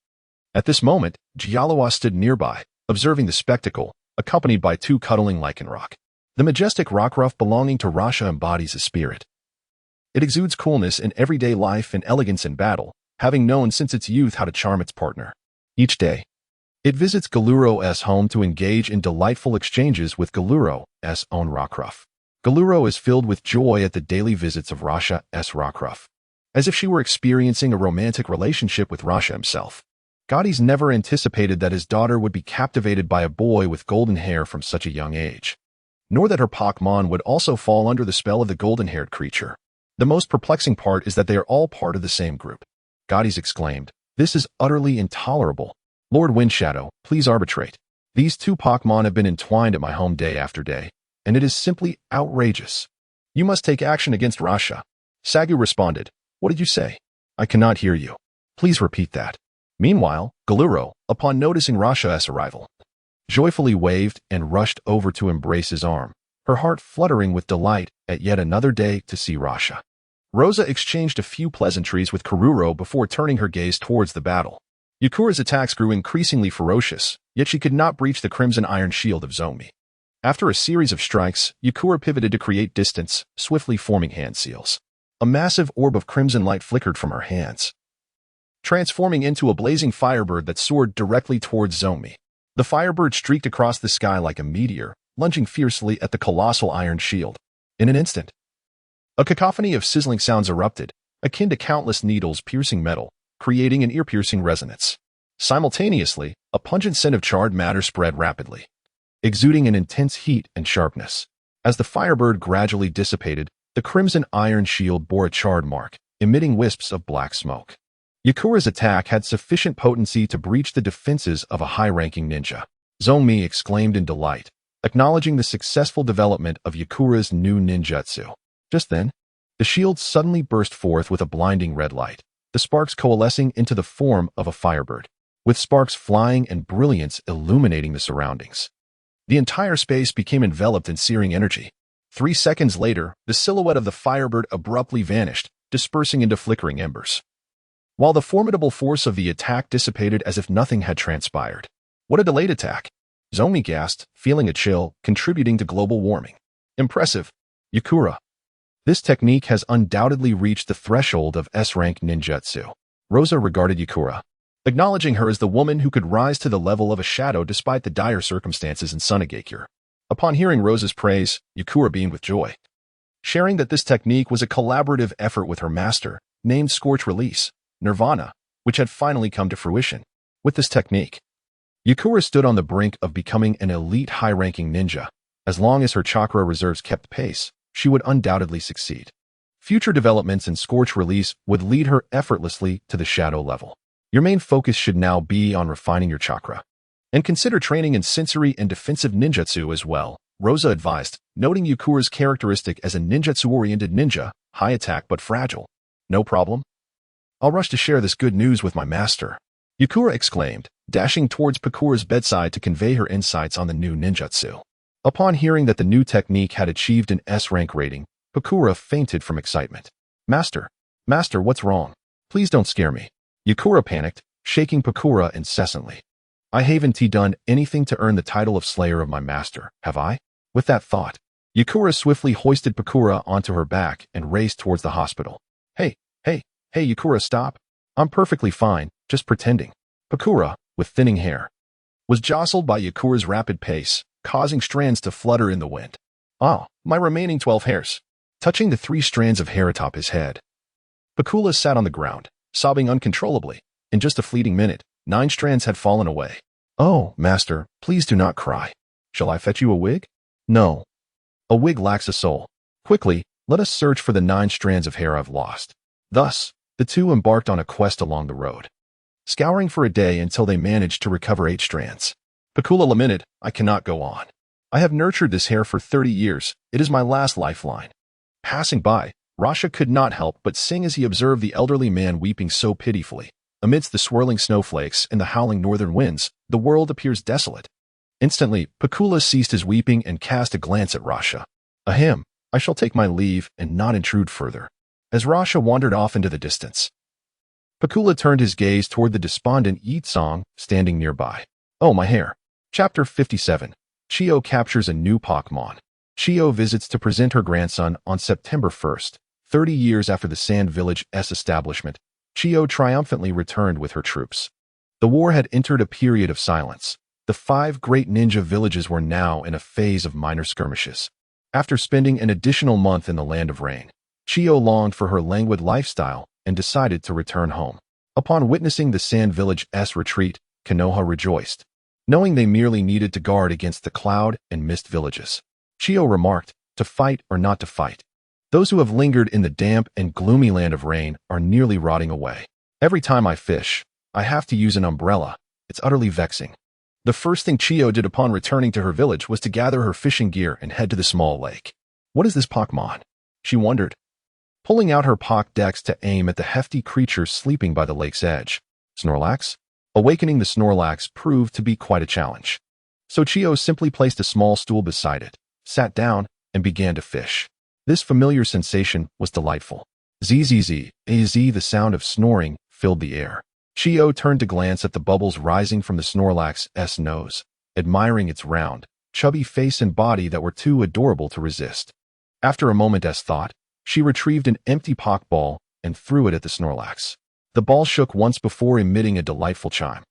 A: At this moment, Jialuoluo stood nearby, observing the spectacle, accompanied by 2 cuddling Lycanroc. The majestic Rockruff belonging to Rasha embodies his spirit. It exudes coolness in everyday life and elegance in battle, having known since its youth how to charm its partner. Each day, it visits Jialuoluo's home to engage in delightful exchanges with Jialuoluo's own Rockruff. Jialuoluo is filled with joy at the daily visits of Rasha's Rockruff, as if she were experiencing a romantic relationship with Rasha himself. Gaudi's never anticipated that his daughter would be captivated by a boy with golden hair from such a young age, nor that her Pokémon would also fall under the spell of the golden-haired creature. The most perplexing part is that they are all part of the same group. Gaudi's exclaimed, "This is utterly intolerable. Lord Windshadow, please arbitrate. These 2 Pokémon have been entwined at my home day after day, and it is simply outrageous. You must take action against Rasha." Sagu responded, "What did you say? I cannot hear you. Please repeat that." Meanwhile, Jialuoluo, upon noticing Rasha's arrival, joyfully waved and rushed over to embrace his arm, her heart fluttering with delight at yet another day to see Rasha. Rosa exchanged a few pleasantries with Karuro before turning her gaze towards the battle. Yakura's attacks grew increasingly ferocious, yet she could not breach the crimson iron shield of Zhongyi. After a series of strikes, Yakura pivoted to create distance, swiftly forming hand seals. A massive orb of crimson light flickered from her hands, transforming into a blazing firebird that soared directly towards Zomi. The firebird streaked across the sky like a meteor, lunging fiercely at the colossal iron shield. In an instant, a cacophony of sizzling sounds erupted, akin to countless needles piercing metal, creating an ear-piercing resonance. Simultaneously, a pungent scent of charred matter spread rapidly, exuding an intense heat and sharpness. As the firebird gradually dissipated, the crimson iron shield bore a charred mark, emitting wisps of black smoke. Yakura's attack had sufficient potency to breach the defenses of a high-ranking ninja. Zomi exclaimed in delight, acknowledging the successful development of Yakura's new ninjutsu. Just then, the shield suddenly burst forth with a blinding red light, the sparks coalescing into the form of a firebird, with sparks flying and brilliance illuminating the surroundings. The entire space became enveloped in searing energy. 3 seconds later, the silhouette of the firebird abruptly vanished, dispersing into flickering embers, while the formidable force of the attack dissipated as if nothing had transpired. What a delayed attack! Zomi gasped, feeling a chill, contributing to global warming. Impressive, Yakura. This technique has undoubtedly reached the threshold of S-rank ninjutsu. Rosa regarded Yakura, acknowledging her as the woman who could rise to the level of a shadow despite the dire circumstances in Sunagakure. Upon hearing Rosa's praise, Yakura beamed with joy, sharing that this technique was a collaborative effort with her master, named Scorch Release, Nirvana, which had finally come to fruition. With this technique, Yakura stood on the brink of becoming an elite high-ranking ninja. As long as her chakra reserves kept pace, she would undoubtedly succeed. Future developments in Scorch Release would lead her effortlessly to the shadow level. Your main focus should now be on refining your chakra. And consider training in sensory and defensive ninjutsu as well, Rosa advised, noting Yakura's characteristic as a ninjutsu-oriented ninja, high attack but fragile. No problem. I'll rush to share this good news with my master, Yakura exclaimed, dashing towards Pakura's bedside to convey her insights on the new ninjutsu. Upon hearing that the new technique had achieved an S-rank rating, Pakura fainted from excitement. Master, what's wrong? Please don't scare me. Yakura panicked, shaking Pakura incessantly. I haven't done anything to earn the title of Slayer of my master, have I? With that thought, Yakura swiftly hoisted Pakura onto her back and raced towards the hospital. Hey, Yakura, stop. I'm perfectly fine, just pretending. Pakura, with thinning hair, was jostled by Yakura's rapid pace, causing strands to flutter in the wind. Ah, my remaining 12 hairs. Touching the 3 strands of hair atop his head, Pakura sat on the ground, sobbing uncontrollably. In just a fleeting minute, 9 strands had fallen away. Oh, master, please do not cry. Shall I fetch you a wig? No. A wig lacks a soul. Quickly, let us search for the 9 strands of hair I've lost. Thus, the two embarked on a quest along the road, scouring for a day until they managed to recover 8 strands. Pakura lamented, I cannot go on. I have nurtured this hair for 30 years. It is my last lifeline. Passing by, Rasha could not help but sing as he observed the elderly man weeping so pitifully. Amidst the swirling snowflakes and the howling northern winds, the world appears desolate. Instantly, Pakura ceased his weeping and cast a glance at Rasha. Ahem, I shall take my leave and not intrude further. As Rasha wandered off into the distance, Pakura turned his gaze toward the despondent Yecang standing nearby. Oh, my hair. Chapter 57. Chio captures a new Pokémon. Chio visits to present her grandson on September 1st, 30 years after the Sand Village's establishment. Chio triumphantly returned with her troops. The war had entered a period of silence. The 5 great ninja villages were now in a phase of minor skirmishes. After spending an additional month in the Land of Rain, Chio longed for her languid lifestyle and decided to return home. Upon witnessing the Sand Village's retreat, Konoha rejoiced, knowing they merely needed to guard against the Cloud and Mist villages. Chio remarked, to fight or not to fight. Those who have lingered in the damp and gloomy Land of Rain are nearly rotting away. Every time I fish, I have to use an umbrella. It's utterly vexing. The first thing Chio did upon returning to her village was to gather her fishing gear and head to the small lake. What is this Pokémon? She wondered, pulling out her Pokédex to aim at the hefty creature sleeping by the lake's edge. Snorlax? Awakening the Snorlax proved to be quite a challenge. So Chio simply placed a small stool beside it, sat down, and began to fish. This familiar sensation was delightful. Zzz, the sound of snoring filled the air. Chio turned to glance at the bubbles rising from the Snorlax's nose, admiring its round, chubby face and body that were too adorable to resist. After a moment's thought, she retrieved an empty Pokeball and threw it at the Snorlax. The ball shook once before emitting a delightful chime.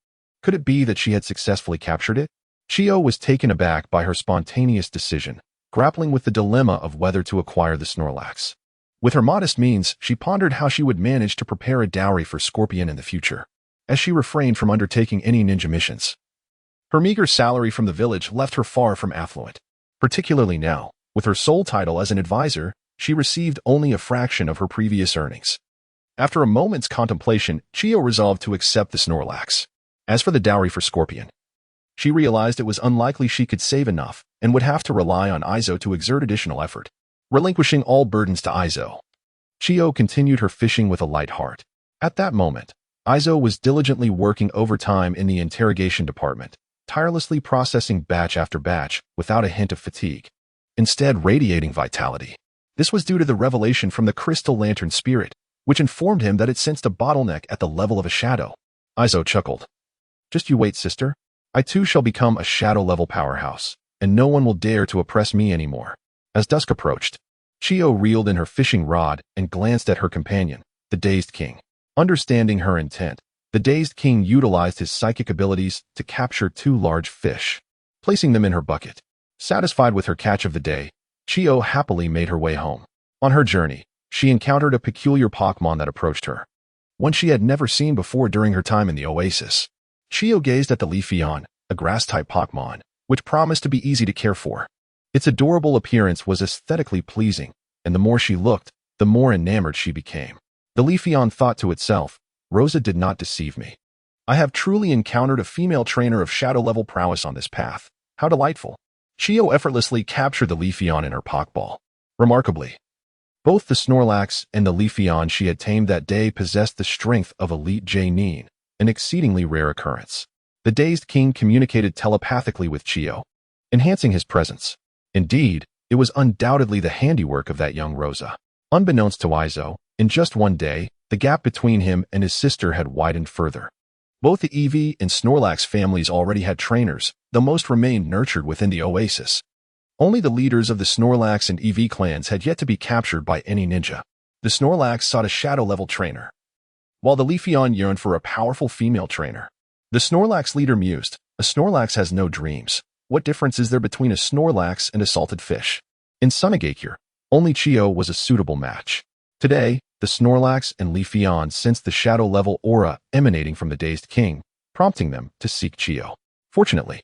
A: Could it be that she had successfully captured it? Chiyo was taken aback by her spontaneous decision, grappling with the dilemma of whether to acquire the Snorlax. With her modest means, she pondered how she would manage to prepare a dowry for Scorpion in the future, as she refrained from undertaking any ninja missions. Her meager salary from the village left her far from affluent. Particularly now, with her sole title as an advisor, she received only a fraction of her previous earnings. After a moment's contemplation, Chiyo resolved to accept the Snorlax. As for the dowry for Scorpion, she realized it was unlikely she could save enough and would have to rely on Izo to exert additional effort. Relinquishing all burdens to Izo, Chiyo continued her fishing with a light heart. At that moment, Izo was diligently working overtime in the interrogation department, tirelessly processing batch after batch without a hint of fatigue, instead radiating vitality. This was due to the revelation from the Crystal Lantern Spirit, which informed him that it sensed a bottleneck at the level of a shadow. Izo chuckled. Just you wait, sister. I too shall become a shadow-level powerhouse, and no one will dare to oppress me anymore. As dusk approached, Chiyo reeled in her fishing rod and glanced at her companion, the Dazed King. Understanding her intent, the Dazed King utilized his psychic abilities to capture 2 large fish, placing them in her bucket. Satisfied with her catch of the day, Chiyo happily made her way home. On her journey, she encountered a peculiar Pokémon that approached her, one she had never seen before during her time in the oasis. Chiyo gazed at the Leafeon, a grass-type Pokémon, which promised to be easy to care for. Its adorable appearance was aesthetically pleasing, and the more she looked, the more enamored she became. The Leafeon thought to itself, Rosa did not deceive me. I have truly encountered a female trainer of shadow-level prowess on this path. How delightful. Chiyo effortlessly captured the Leafeon in her Pokeball. Remarkably, both the Snorlax and the Leafeon she had tamed that day possessed the strength of Elite Janine, an exceedingly rare occurrence. The Dazed King communicated telepathically with Chiyo, enhancing his presence. Indeed, it was undoubtedly the handiwork of that young Rosa. Unbeknownst to Izo, in just one day, the gap between him and his sister had widened further. Both the Eevee and Snorlax families already had trainers, though most remained nurtured within the oasis. Only the leaders of the Snorlax and Eevee clans had yet to be captured by any ninja. The Snorlax sought a shadow-level trainer, while the Leafeon yearned for a powerful female trainer. The Snorlax leader mused, a Snorlax has no dreams. What difference is there between a Snorlax and a salted fish? In Sunagakure, only Chiyo was a suitable match. Today, the Snorlax and Leafeon sensed the shadow-level aura emanating from the Dazed King, prompting them to seek Chiyo. Fortunately,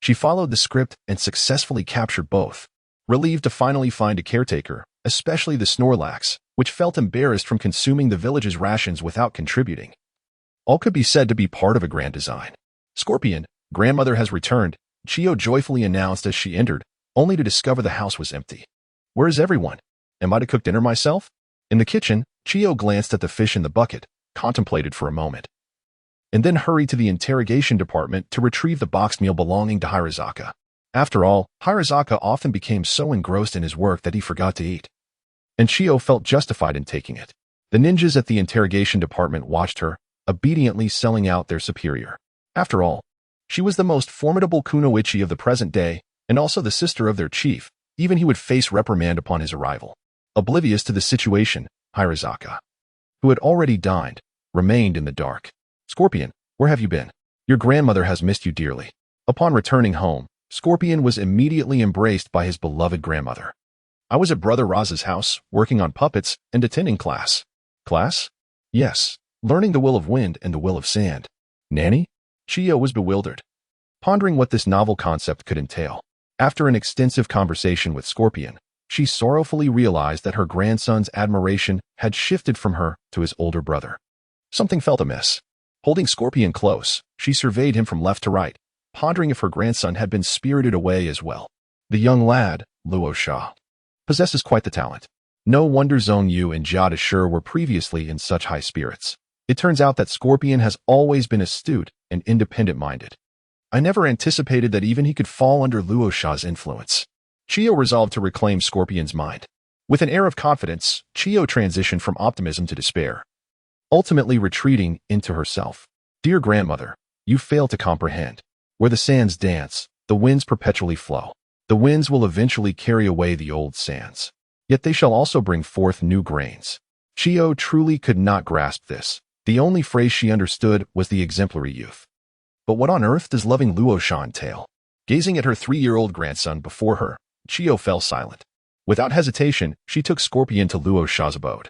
A: she followed the script and successfully captured both. Relieved to finally find a caretaker, especially the Snorlax, which felt embarrassed from consuming the village's rations without contributing. All could be said to be part of a grand design. Scorpion, grandmother has returned, Chiyo joyfully announced as she entered, only to discover the house was empty. Where is everyone? Am I to cook dinner myself? In the kitchen, Chiyo glanced at the fish in the bucket, contemplated for a moment, and then hurried to the interrogation department to retrieve the boxed meal belonging to Hirazaka. After all, Hirazaka often became so engrossed in his work that he forgot to eat, and Chiyo felt justified in taking it. The ninjas at the interrogation department watched her, obediently selling out their superior. After all, she was the most formidable kunoichi of the present day, and also the sister of their chief. Even he would face reprimand upon his arrival. Oblivious to the situation, Hirazaka, who had already dined, remained in the dark. Scorpion, where have you been? Your grandmother has missed you dearly. Upon returning home, Scorpion was immediately embraced by his beloved grandmother. I was at Brother Raza's house, working on puppets and attending class. Class? Yes, learning the will of wind and the will of sand. Nanny? Chiyo was bewildered, pondering what this novel concept could entail. After an extensive conversation with Scorpion, she sorrowfully realized that her grandson's admiration had shifted from her to his older brother. Something felt amiss. Holding Scorpion close, she surveyed him from left to right, pondering if her grandson had been spirited away as well. The young lad, Luo Sha, possesses quite the talent. No wonder Zhong Yu and Jia Deshe were previously in such high spirits. It turns out that Scorpion has always been astute and independent-minded. I never anticipated that even he could fall under Luo Sha's influence. Chiyo resolved to reclaim Scorpion's mind. With an air of confidence, Chiyo transitioned from optimism to despair, ultimately retreating into herself. Dear grandmother, you fail to comprehend. Where the sands dance, The winds perpetually flow. The winds will eventually carry away the old sands. Yet they shall also bring forth new grains. Chiyo truly could not grasp this. The only phrase she understood was the exemplary youth. But what on earth does loving Luo Sha entail? Gazing at her 3-year-old grandson before her, Chiyo fell silent. Without hesitation, she took Scorpion to Luo Sha's abode,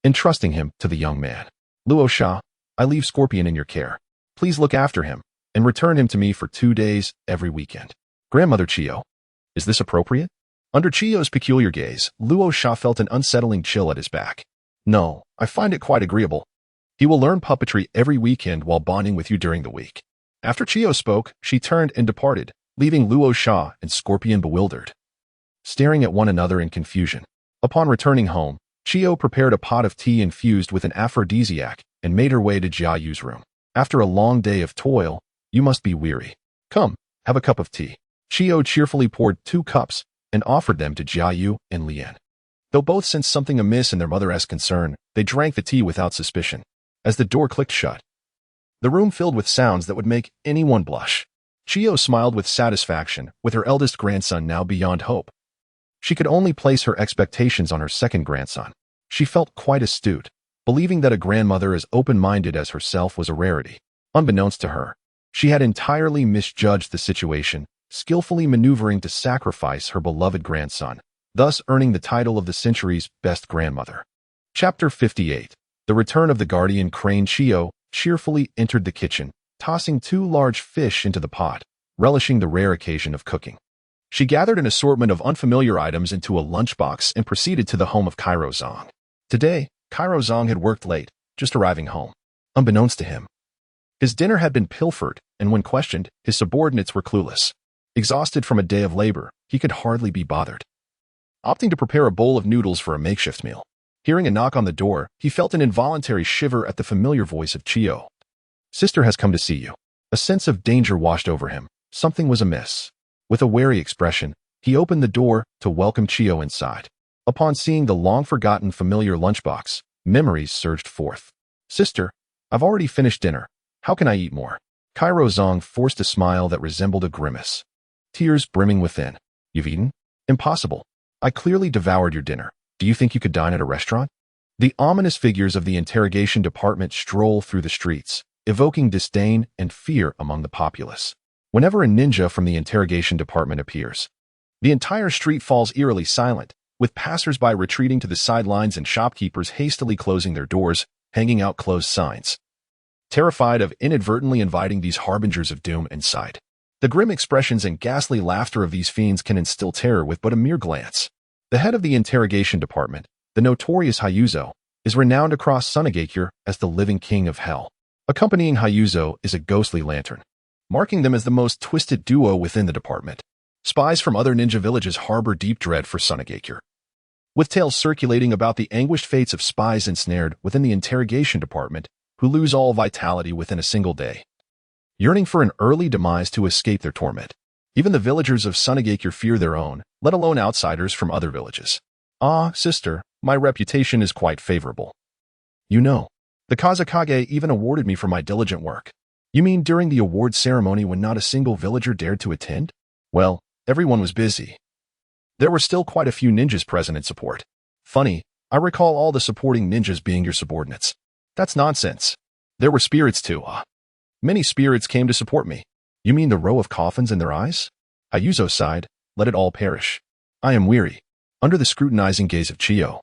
A: entrusting him to the young man. Luo Sha, I leave Scorpion in your care. Please look after him, and return him to me for 2 days every weekend. Grandmother Chiyo, is this appropriate? Under Chiyo's peculiar gaze, Luo Sha felt an unsettling chill at his back. No, I find it quite agreeable. He will learn puppetry every weekend while bonding with you during the week. After Chiyo spoke, she turned and departed, leaving Luo Sha and Scorpion bewildered, staring at one another in confusion. Upon returning home, Chiyo prepared a pot of tea infused with an aphrodisiac and made her way to Jialuoluo's room. After a long day of toil, you must be weary. Come, have a cup of tea. Chiyo cheerfully poured 2 cups and offered them to Jialuoluo and Lian. Though both sensed something amiss in their mother's concern, they drank the tea without suspicion. As the door clicked shut, the room filled with sounds that would make anyone blush. Chiyo smiled with satisfaction, with her eldest grandson now beyond hope. She could only place her expectations on her second grandson. She felt quite astute, believing that a grandmother as open-minded as herself was a rarity. Unbeknownst to her, she had entirely misjudged the situation, skillfully maneuvering to sacrifice her beloved grandson, thus earning the title of the century's best grandmother. Chapter 58. The Return of the Guardian Crane. Chiyo cheerfully entered the kitchen, tossing 2 large fish into the pot, relishing the rare occasion of cooking. She gathered an assortment of unfamiliar items into a lunchbox and proceeded to the home of Kairozong. Today, Kairozong had worked late, just arriving home. Unbeknownst to him, his dinner had been pilfered, and when questioned, his subordinates were clueless. Exhausted from a day of labor, he could hardly be bothered, opting to prepare a bowl of noodles for a makeshift meal. Hearing a knock on the door, he felt an involuntary shiver at the familiar voice of Chiyo. Sister has come to see you. A sense of danger washed over him. Something was amiss. With a wary expression, he opened the door to welcome Chiyo inside. Upon seeing the long-forgotten familiar lunchbox, memories surged forth. Sister, I've already finished dinner. How can I eat more? Kairozong forced a smile that resembled a grimace, tears brimming within. You've eaten? Impossible. I clearly devoured your dinner. Do you think you could dine at a restaurant? The ominous figures of the interrogation department stroll through the streets, evoking disdain and fear among the populace. Whenever a ninja from the interrogation department appears, the entire street falls eerily silent, with passers-by retreating to the sidelines and shopkeepers hastily closing their doors, hanging out closed signs, terrified of inadvertently inviting these harbingers of doom in sight. The grim expressions and ghastly laughter of these fiends can instill terror with but a mere glance. The head of the interrogation department, the notorious Hyuzo, is renowned across Sunagakure as the living king of hell. Accompanying Hyuzo is a ghostly lantern, marking them as the most twisted duo within the department. Spies from other ninja villages harbor deep dread for Sunagakure, with tales circulating about the anguished fates of spies ensnared within the interrogation department who lose all vitality within a single day, yearning for an early demise to escape their torment. Even the villagers of Sunagakure fear their own, let alone outsiders from other villages. Ah, sister, my reputation is quite favorable. You know, the Kazekage even awarded me for my diligent work. You mean during the award ceremony when not a single villager dared to attend? Well, everyone was busy. There were still quite a few ninjas present in support. Funny, I recall all the supporting ninjas being your subordinates. That's nonsense. There were spirits too. Many spirits came to support me. You mean the row of coffins in their eyes? Hyuzo sighed, let it all perish. I am weary. Under the scrutinizing gaze of Chiyo,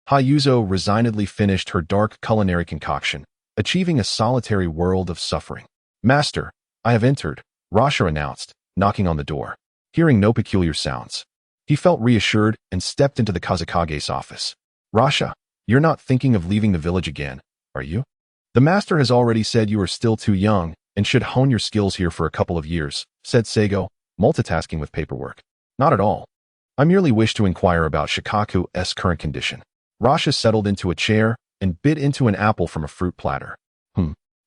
A: Hyuzo resignedly finished her dark culinary concoction, achieving a solitary world of suffering. Master, I have entered, Rasha announced, knocking on the door. Hearing no peculiar sounds, he felt reassured and stepped into the Kazekage's office. Rasha, you're not thinking of leaving the village again, are you? The master has already said you are still too young and should hone your skills here for a couple of years, said Seigo, multitasking with paperwork. Not at all. I merely wish to inquire about Shikaku's current condition. Rasha settled into a chair and bit into an apple from a fruit platter.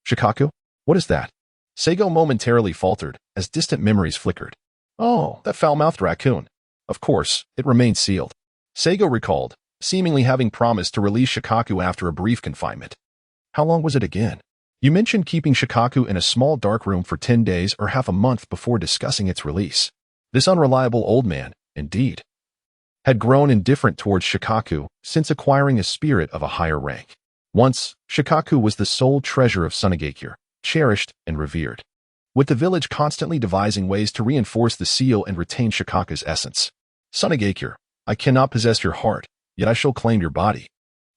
A: Shikaku? What is that? Seigo momentarily faltered as distant memories flickered. Oh, that foul-mouthed raccoon. Of course, it remained sealed. Seigo recalled, seemingly having promised to release Shikaku after a brief confinement. How long was it again? You mentioned keeping Shikaku in a small dark room for 10 days or half a month before discussing its release. This unreliable old man, indeed, had grown indifferent towards Shikaku since acquiring a spirit of a higher rank. Once, Shikaku was the sole treasure of Sunagakure, cherished and revered, with the village constantly devising ways to reinforce the seal and retain Shikaku's essence. Sunagakure, I cannot possess your heart, yet I shall claim your body.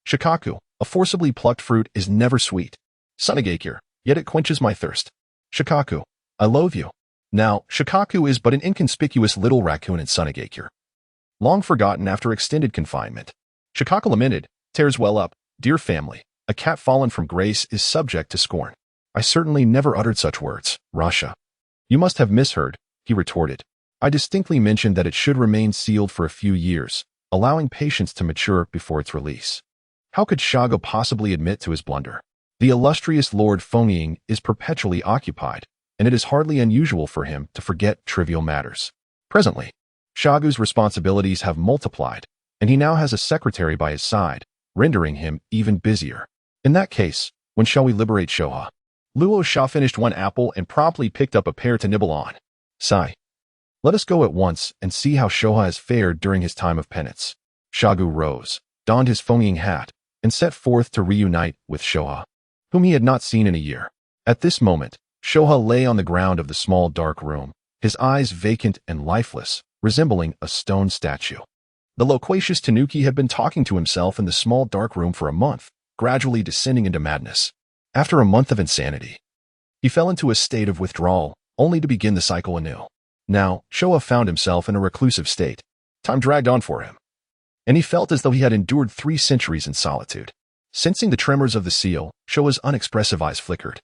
A: Shikaku, a forcibly plucked fruit is never sweet. Sunagakure, yet it quenches my thirst. Shikaku, I loathe you. Now, Shikaku is but an inconspicuous little raccoon in Sunagakure, long forgotten after extended confinement. Shikaku lamented, tears well up, dear family, a cat fallen from grace is subject to scorn. I certainly never uttered such words, Rasha. You must have misheard, he retorted. I distinctly mentioned that it should remain sealed for a few years, allowing patience to mature before its release. How could Shago possibly admit to his blunder? The illustrious Lord Fengying is perpetually occupied, and it is hardly unusual for him to forget trivial matters. Presently, Shagu's responsibilities have multiplied, and he now has a secretary by his side, rendering him even busier. In that case, when shall we liberate Shoha? Luo Sha finished one apple and promptly picked up a pear to nibble on. Sigh. Let us go at once and see how Shoha has fared during his time of penance. Shagu rose, donned his Fengying hat, and set forth to reunite with Shoha, whom he had not seen in a year. At this moment, Shoha lay on the ground of the small dark room, his eyes vacant and lifeless, resembling a stone statue. The loquacious Tanuki had been talking to himself in the small dark room for a month, gradually descending into madness. After a month of insanity, he fell into a state of withdrawal, only to begin the cycle anew. Now, Shoha found himself in a reclusive state. Time dragged on for him, and he felt as though he had endured 3 centuries in solitude. Sensing the tremors of the seal, Shoha's unexpressive eyes flickered.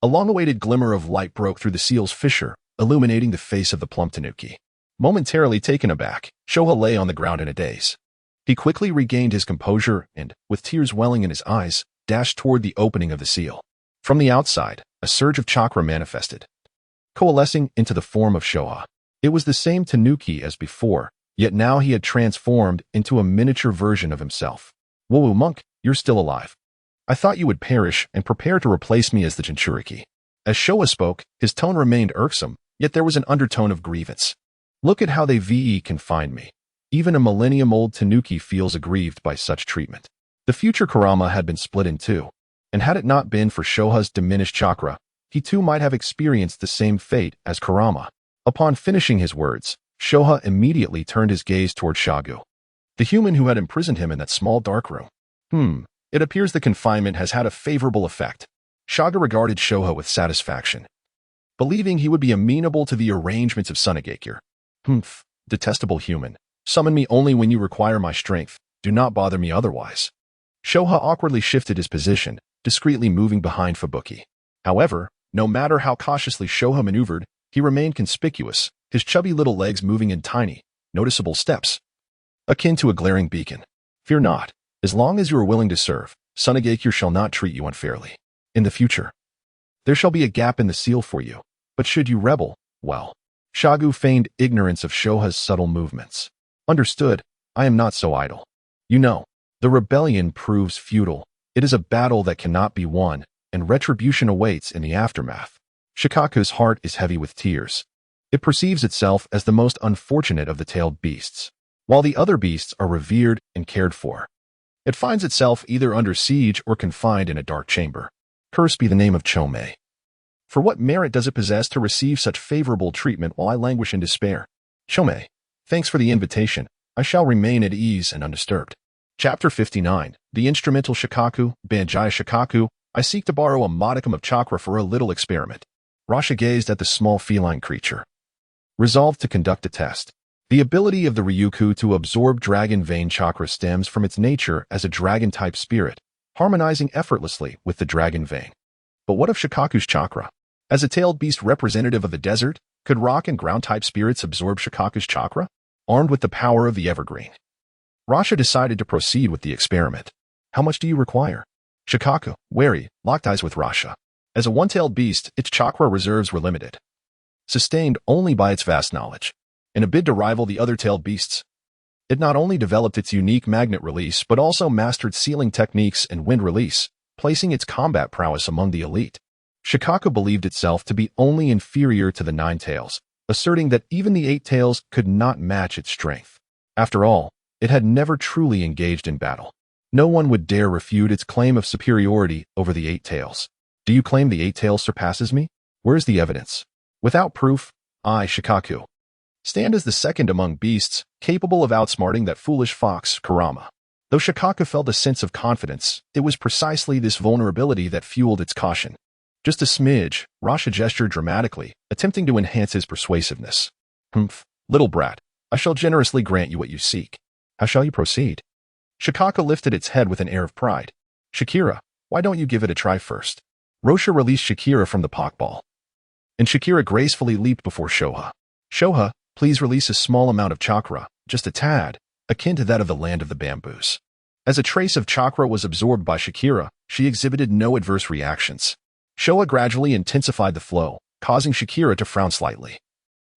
A: A long-awaited glimmer of light broke through the seal's fissure, illuminating the face of the plump Tanuki. Momentarily taken aback, Shoha lay on the ground in a daze. He quickly regained his composure and, with tears welling in his eyes, dashed toward the opening of the seal. From the outside, a surge of chakra manifested, coalescing into the form of Shoha. It was the same Tanuki as before, yet now he had transformed into a miniature version of himself. Whoa, monk, you're still alive. I thought you would perish and prepare to replace me as the Jinchuriki. As Shoha spoke, his tone remained irksome, yet there was an undertone of grievance. Look at how they confined me. Even a millennium-old Tanuki feels aggrieved by such treatment. The future Kurama had been split in two, and had it not been for Shoha's diminished chakra, he too might have experienced the same fate as Kurama. Upon finishing his words, Shoha immediately turned his gaze toward Shagu, the human who had imprisoned him in that small dark room. It appears the confinement has had a favorable effect. Shagu regarded Shoha with satisfaction, believing he would be amenable to the arrangements of Sunagakure. Detestable human. Summon me only when you require my strength. Do not bother me otherwise. Shoha awkwardly shifted his position, discreetly moving behind Fubuki. However, no matter how cautiously Shoha maneuvered, he remained conspicuous, his chubby little legs moving in tiny, noticeable steps, akin to a glaring beacon. Fear not. As long as you are willing to serve, Sunagakure shall not treat you unfairly. In the future, there shall be a gap in the seal for you, but should you rebel, well. Shagu feigned ignorance of Shoha's subtle movements. Understood, I am not so idle. You know, the rebellion proves futile. It is a battle that cannot be won, and retribution awaits in the aftermath. Shikaku's heart is heavy with tears. It perceives itself as the most unfortunate of the tailed beasts. While the other beasts are revered and cared for, it finds itself either under siege or confined in a dark chamber. Cursed be the name of Chomei. For what merit does it possess to receive such favorable treatment while I languish in despair? Chomei, thanks for the invitation. I shall remain at ease and undisturbed. Chapter 59. The Instrumental Shikaku, Banjaya Shikaku. I seek to borrow a modicum of chakra for a little experiment. Rasha gazed at the small feline creature, resolved to conduct a test. The ability of the Ryuku to absorb dragon vein chakra stems from its nature as a dragon-type spirit, harmonizing effortlessly with the dragon vein. But what of Shikaku's chakra? As a tailed beast representative of the desert, could rock and ground-type spirits absorb Shikaku's chakra? Armed with the power of the evergreen, Rasha decided to proceed with the experiment. How much do you require? Shikaku, wary, locked eyes with Rasha. As a one-tailed beast, its chakra reserves were limited, sustained only by its vast knowledge. In a bid to rival the other tailed beasts, it not only developed its unique magnet release but also mastered sealing techniques and wind release, placing its combat prowess among the elite. Shikaku believed itself to be only inferior to the Nine Tails, asserting that even the Eight Tails could not match its strength. After all, it had never truly engaged in battle. No one would dare refute its claim of superiority over the Eight Tails. Do you claim the Eight Tails surpasses me? Where's the evidence? Without proof, I, Shikaku, stand as the second among beasts, capable of outsmarting that foolish fox, Kurama. Though Shikaku felt a sense of confidence, it was precisely this vulnerability that fueled its caution. Just a smidge, Rasha gestured dramatically, attempting to enhance his persuasiveness. Humph, little brat, I shall generously grant you what you seek. How shall you proceed? Shikaku lifted its head with an air of pride. Shakira, why don't you give it a try first? Rasha released Shakira from the Pokeball, and Shakira gracefully leaped before Shoha. Shoha, please release a small amount of chakra, just a tad, akin to that of the land of the bamboos. As a trace of chakra was absorbed by Shakira, she exhibited no adverse reactions. Shoha gradually intensified the flow, causing Shakira to frown slightly.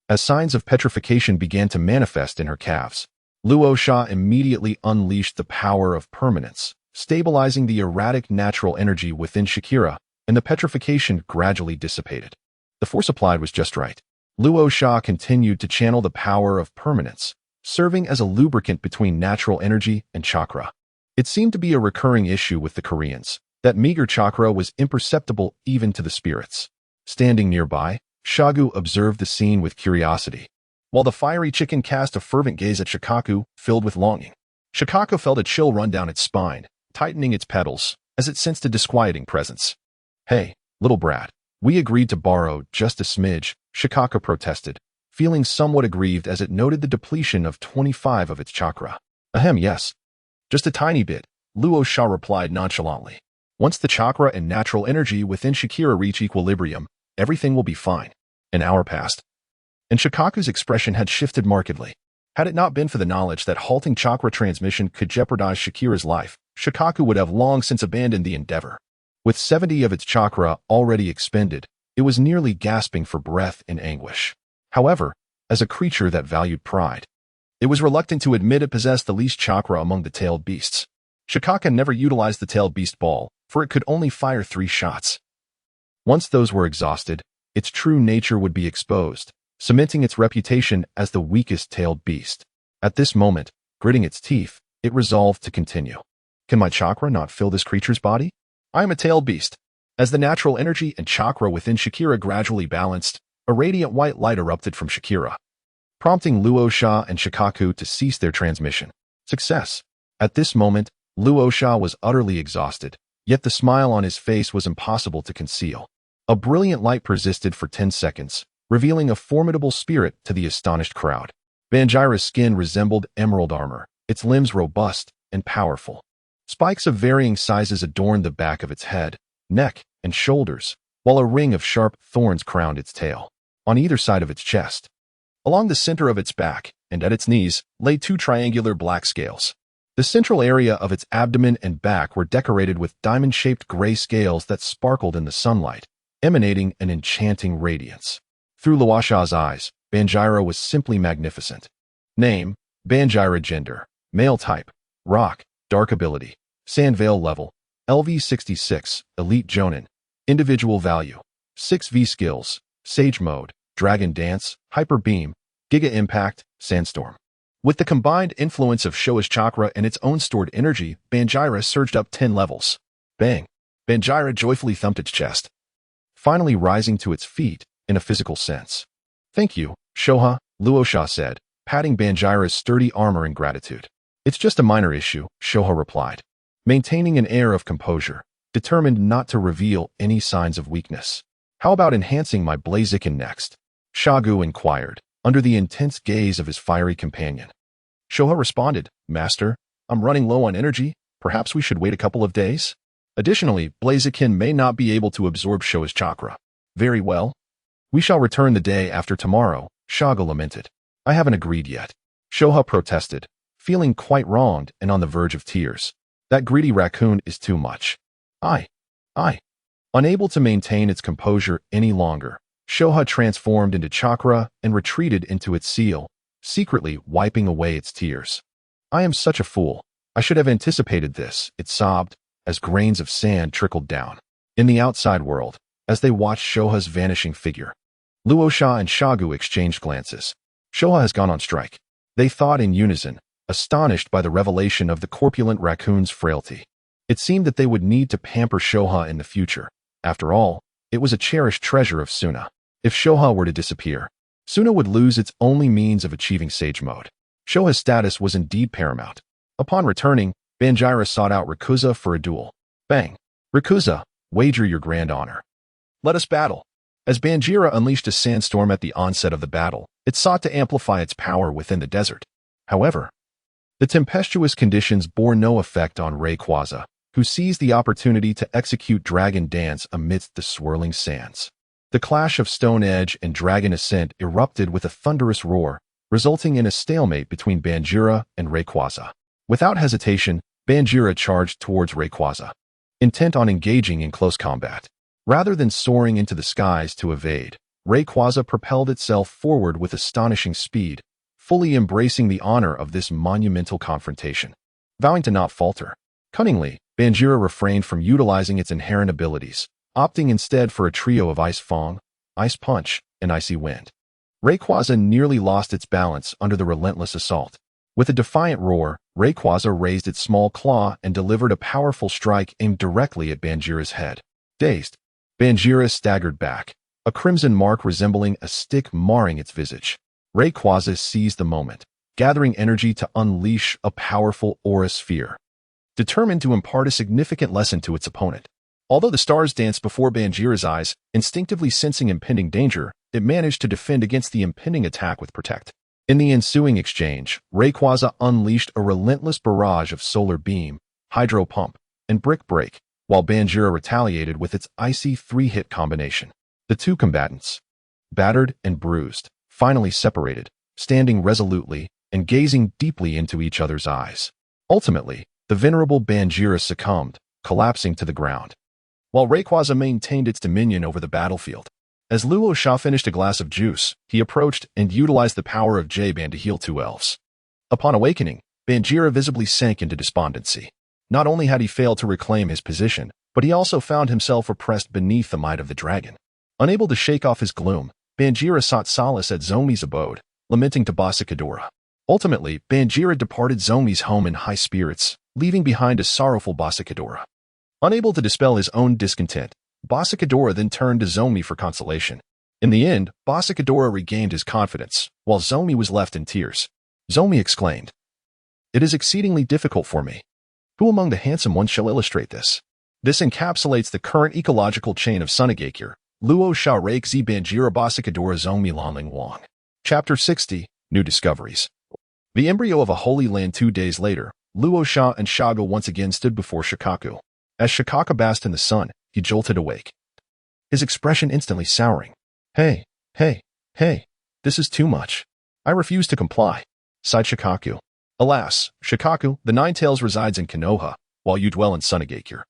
A: As signs of petrification began to manifest in her calves, Luo Sha immediately unleashed the power of permanence, stabilizing the erratic natural energy within Shakira, and the petrification gradually dissipated. The force applied was just right. Luo Sha continued to channel the power of permanence, serving as a lubricant between natural energy and chakra. It seemed to be a recurring issue with the Koreans, that meager chakra was imperceptible even to the spirits. Standing nearby, Shagu observed the scene with curiosity, while the fiery chicken cast a fervent gaze at Shikaku, filled with longing. Shikaku felt a chill run down its spine, tightening its petals, as it sensed a disquieting presence. Hey, little brat, we agreed to borrow just a smidge, Shikaku protested, feeling somewhat aggrieved as it noted the depletion of 25 of its chakra. Ahem, yes. Just a tiny bit, Luo Sha replied nonchalantly. Once the chakra and natural energy within Shakira reach equilibrium, everything will be fine. An hour passed, and Shikaku's expression had shifted markedly. Had it not been for the knowledge that halting chakra transmission could jeopardize Shakira's life, Shikaku would have long since abandoned the endeavor. With 70 of its chakra already expended, it was nearly gasping for breath in anguish. However, as a creature that valued pride, it was reluctant to admit it possessed the least chakra among the tailed beasts. Shikaku never utilized the tailed beast ball, for it could only fire 3 shots. Once those were exhausted, its true nature would be exposed, cementing its reputation as the weakest tailed beast. At this moment, gritting its teeth, it resolved to continue. Can my chakra not fill this creature's body? I am a tailed beast. As the natural energy and chakra within Shakira gradually balanced, a radiant white light erupted from Shakira, prompting Luo Sha and Shikaku to cease their transmission. Success. At this moment, Luo Sha was utterly exhausted, yet the smile on his face was impossible to conceal. A brilliant light persisted for 10 seconds, revealing a formidable spirit to the astonished crowd. Banjira's skin resembled emerald armor, its limbs robust and powerful. Spikes of varying sizes adorned the back of its head, neck, and shoulders, while a ring of sharp thorns crowned its tail. On either side of its chest, along the center of its back, and at its knees, lay 2 triangular black scales. The central area of its abdomen and back were decorated with diamond-shaped gray scales that sparkled in the sunlight, emanating an enchanting radiance. Through Luo Sha's eyes, Banjira was simply magnificent. Name, Banjira. Gender, male type, rock, dark ability, sand veil level, LV66, elite jonin. Individual value, 6V skills, sage mode, dragon dance, hyper beam, giga impact, sandstorm. With the combined influence of Shoa's chakra and its own stored energy, Banjira surged up 10 levels. Bang! Banjira joyfully thumped its chest, finally rising to its feet in a physical sense. Thank you, Shoha, Luo Sha said, patting Banjira's sturdy armor in gratitude. It's just a minor issue, Shoha replied, maintaining an air of composure, determined not to reveal any signs of weakness. How about enhancing my Blaziken next? Shagu inquired, under the intense gaze of his fiery companion. Shoha responded, Master, I'm running low on energy. Perhaps we should wait a couple of days? Additionally, Blaziken may not be able to absorb Shoa's chakra. Very well. We shall return the day after tomorrow, Shaga lamented. I haven't agreed yet. Shoha protested, feeling quite wronged and on the verge of tears. That greedy raccoon is too much. I. Unable to maintain its composure any longer, Shoha transformed into chakra and retreated into its seal, secretly wiping away its tears. I am such a fool. I should have anticipated this, it sobbed, as grains of sand trickled down. In the outside world, as they watched Shoha's vanishing figure. Luo Sha and Shagu exchanged glances. Shoha has gone on strike, they thought in unison, astonished by the revelation of the corpulent raccoon's frailty. It seemed that they would need to pamper Shoha in the future. After all, it was a cherished treasure of Suna. If Shoha were to disappear, Suna would lose its only means of achieving Sage Mode. Shoha's status was indeed paramount. Upon returning, Banjira sought out Rikuza for a duel. Bang! Rikuza, wager your grand honor. Let us battle. As Banjira unleashed a sandstorm at the onset of the battle, it sought to amplify its power within the desert. However, the tempestuous conditions bore no effect on Rayquaza, who seized the opportunity to execute Dragon Dance amidst the swirling sands. The clash of Stone Edge and Dragon Ascent erupted with a thunderous roar, resulting in a stalemate between Banjira and Rayquaza. Without hesitation, Banjira charged towards Rayquaza, intent on engaging in close combat. Rather than soaring into the skies to evade, Rayquaza propelled itself forward with astonishing speed, fully embracing the honor of this monumental confrontation. Vowing to not falter, cunningly, Banjira refrained from utilizing its inherent abilities, opting instead for a trio of Ice Fang, Ice Punch, and Icy Wind. Rayquaza nearly lost its balance under the relentless assault. With a defiant roar, Rayquaza raised its small claw and delivered a powerful strike aimed directly at Banjira's head. Dazed, Banjira staggered back, a crimson mark resembling a stick marring its visage. Rayquaza seized the moment, gathering energy to unleash a powerful aura sphere, determined to impart a significant lesson to its opponent. Although the stars danced before Banjira's eyes, instinctively sensing impending danger, it managed to defend against the impending attack with Protect. In the ensuing exchange, Rayquaza unleashed a relentless barrage of Solar Beam, Hydro Pump, and Brick Break, while Banjira retaliated with its icy three-hit combination. The two combatants, battered and bruised, finally separated, standing resolutely and gazing deeply into each other's eyes. Ultimately, the venerable Banjira succumbed, collapsing to the ground, while Rayquaza maintained its dominion over the battlefield. As Luo Sha finished a glass of juice, he approached and utilized the power of J-Ban to heal two elves. Upon awakening, Banjira visibly sank into despondency. Not only had he failed to reclaim his position, but he also found himself oppressed beneath the might of the dragon. Unable to shake off his gloom, Banjira sought solace at Zomi's abode, lamenting to Bossicadora. Ultimately, Banjira departed Zomi's home in high spirits, leaving behind a sorrowful Bossicadora. Unable to dispel his own discontent, Bossicadora then turned to Zomi for consolation. In the end, Bossicadora regained his confidence, while Zomi was left in tears. Zomi exclaimed, "It is exceedingly difficult for me. Who among the handsome ones shall illustrate this?" This encapsulates the current ecological chain of Sunagakure, Luo Sha Reikzi Banjira Bossicadora Zomi Lanling Wang. Chapter 60, New Discoveries. The embryo of a holy land 2 days later, Luo Sha and Shaga once again stood before Shikaku. As Shikaka basked in the sun, he jolted awake, his expression instantly souring. Hey, this is too much. I refuse to comply," sighed Shikaku. "Alas, Shikaku, the Ninetales resides in Konoha, while you dwell in Sunagakure.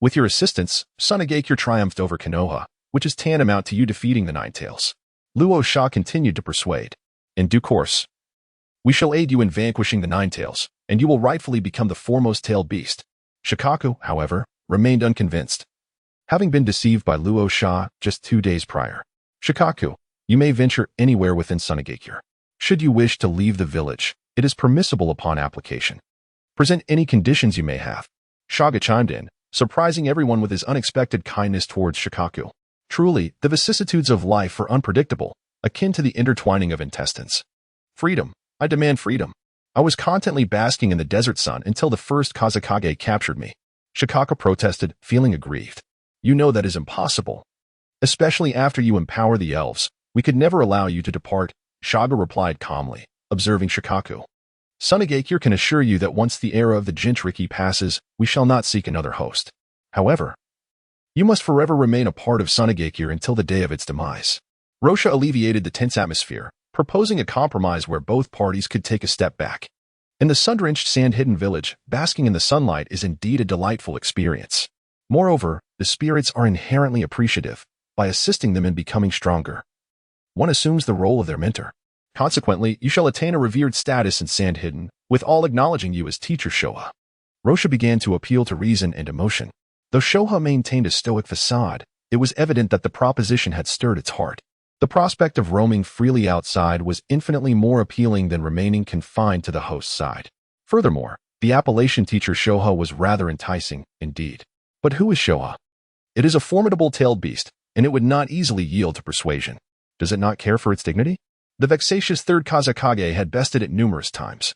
A: With your assistance, Sunagakure triumphed over Konoha, which is tantamount to you defeating the Ninetales." Luo Sha continued to persuade. "In due course, we shall aid you in vanquishing the Ninetales, and you will rightfully become the foremost tailed beast." Shikaku, however, remained unconvinced, having been deceived by Luo Sha just 2 days prior. "Shikaku, you may venture anywhere within Sunagakure. Should you wish to leave the village, it is permissible upon application. Present any conditions you may have." Shaga chimed in, surprising everyone with his unexpected kindness towards Shikaku. Truly, the vicissitudes of life are unpredictable, akin to the intertwining of intestines. "Freedom. I demand freedom. I was constantly basking in the desert sun until the First Kazekage captured me." Shikaka protested, feeling aggrieved. "You know that is impossible. Especially after you empower the elves, we could never allow you to depart," Shaga replied calmly, observing Shikaku. "Sunagakure can assure you that once the era of the Jinchuriki passes, we shall not seek another host. However, you must forever remain a part of Sunagakure until the day of its demise." Rasha alleviated the tense atmosphere, proposing a compromise where both parties could take a step back. In the sun-drenched sand-hidden village, basking in the sunlight is indeed a delightful experience. Moreover, the spirits are inherently appreciative. By assisting them in becoming stronger, one assumes the role of their mentor. Consequently, you shall attain a revered status in Sand-Hidden, with all acknowledging you as teacher Shoha. Rasha began to appeal to reason and emotion. Though Shoha maintained a stoic facade, It was evident that the proposition had stirred its heart. The prospect of roaming freely outside was infinitely more appealing than remaining confined to the host's side. Furthermore, the appellation teacher Shoha was rather enticing, indeed. But who is Shoha? It is a formidable tailed beast, and it would not easily yield to persuasion. Does it not care for its dignity? The vexatious Third Kazekage had bested it numerous times,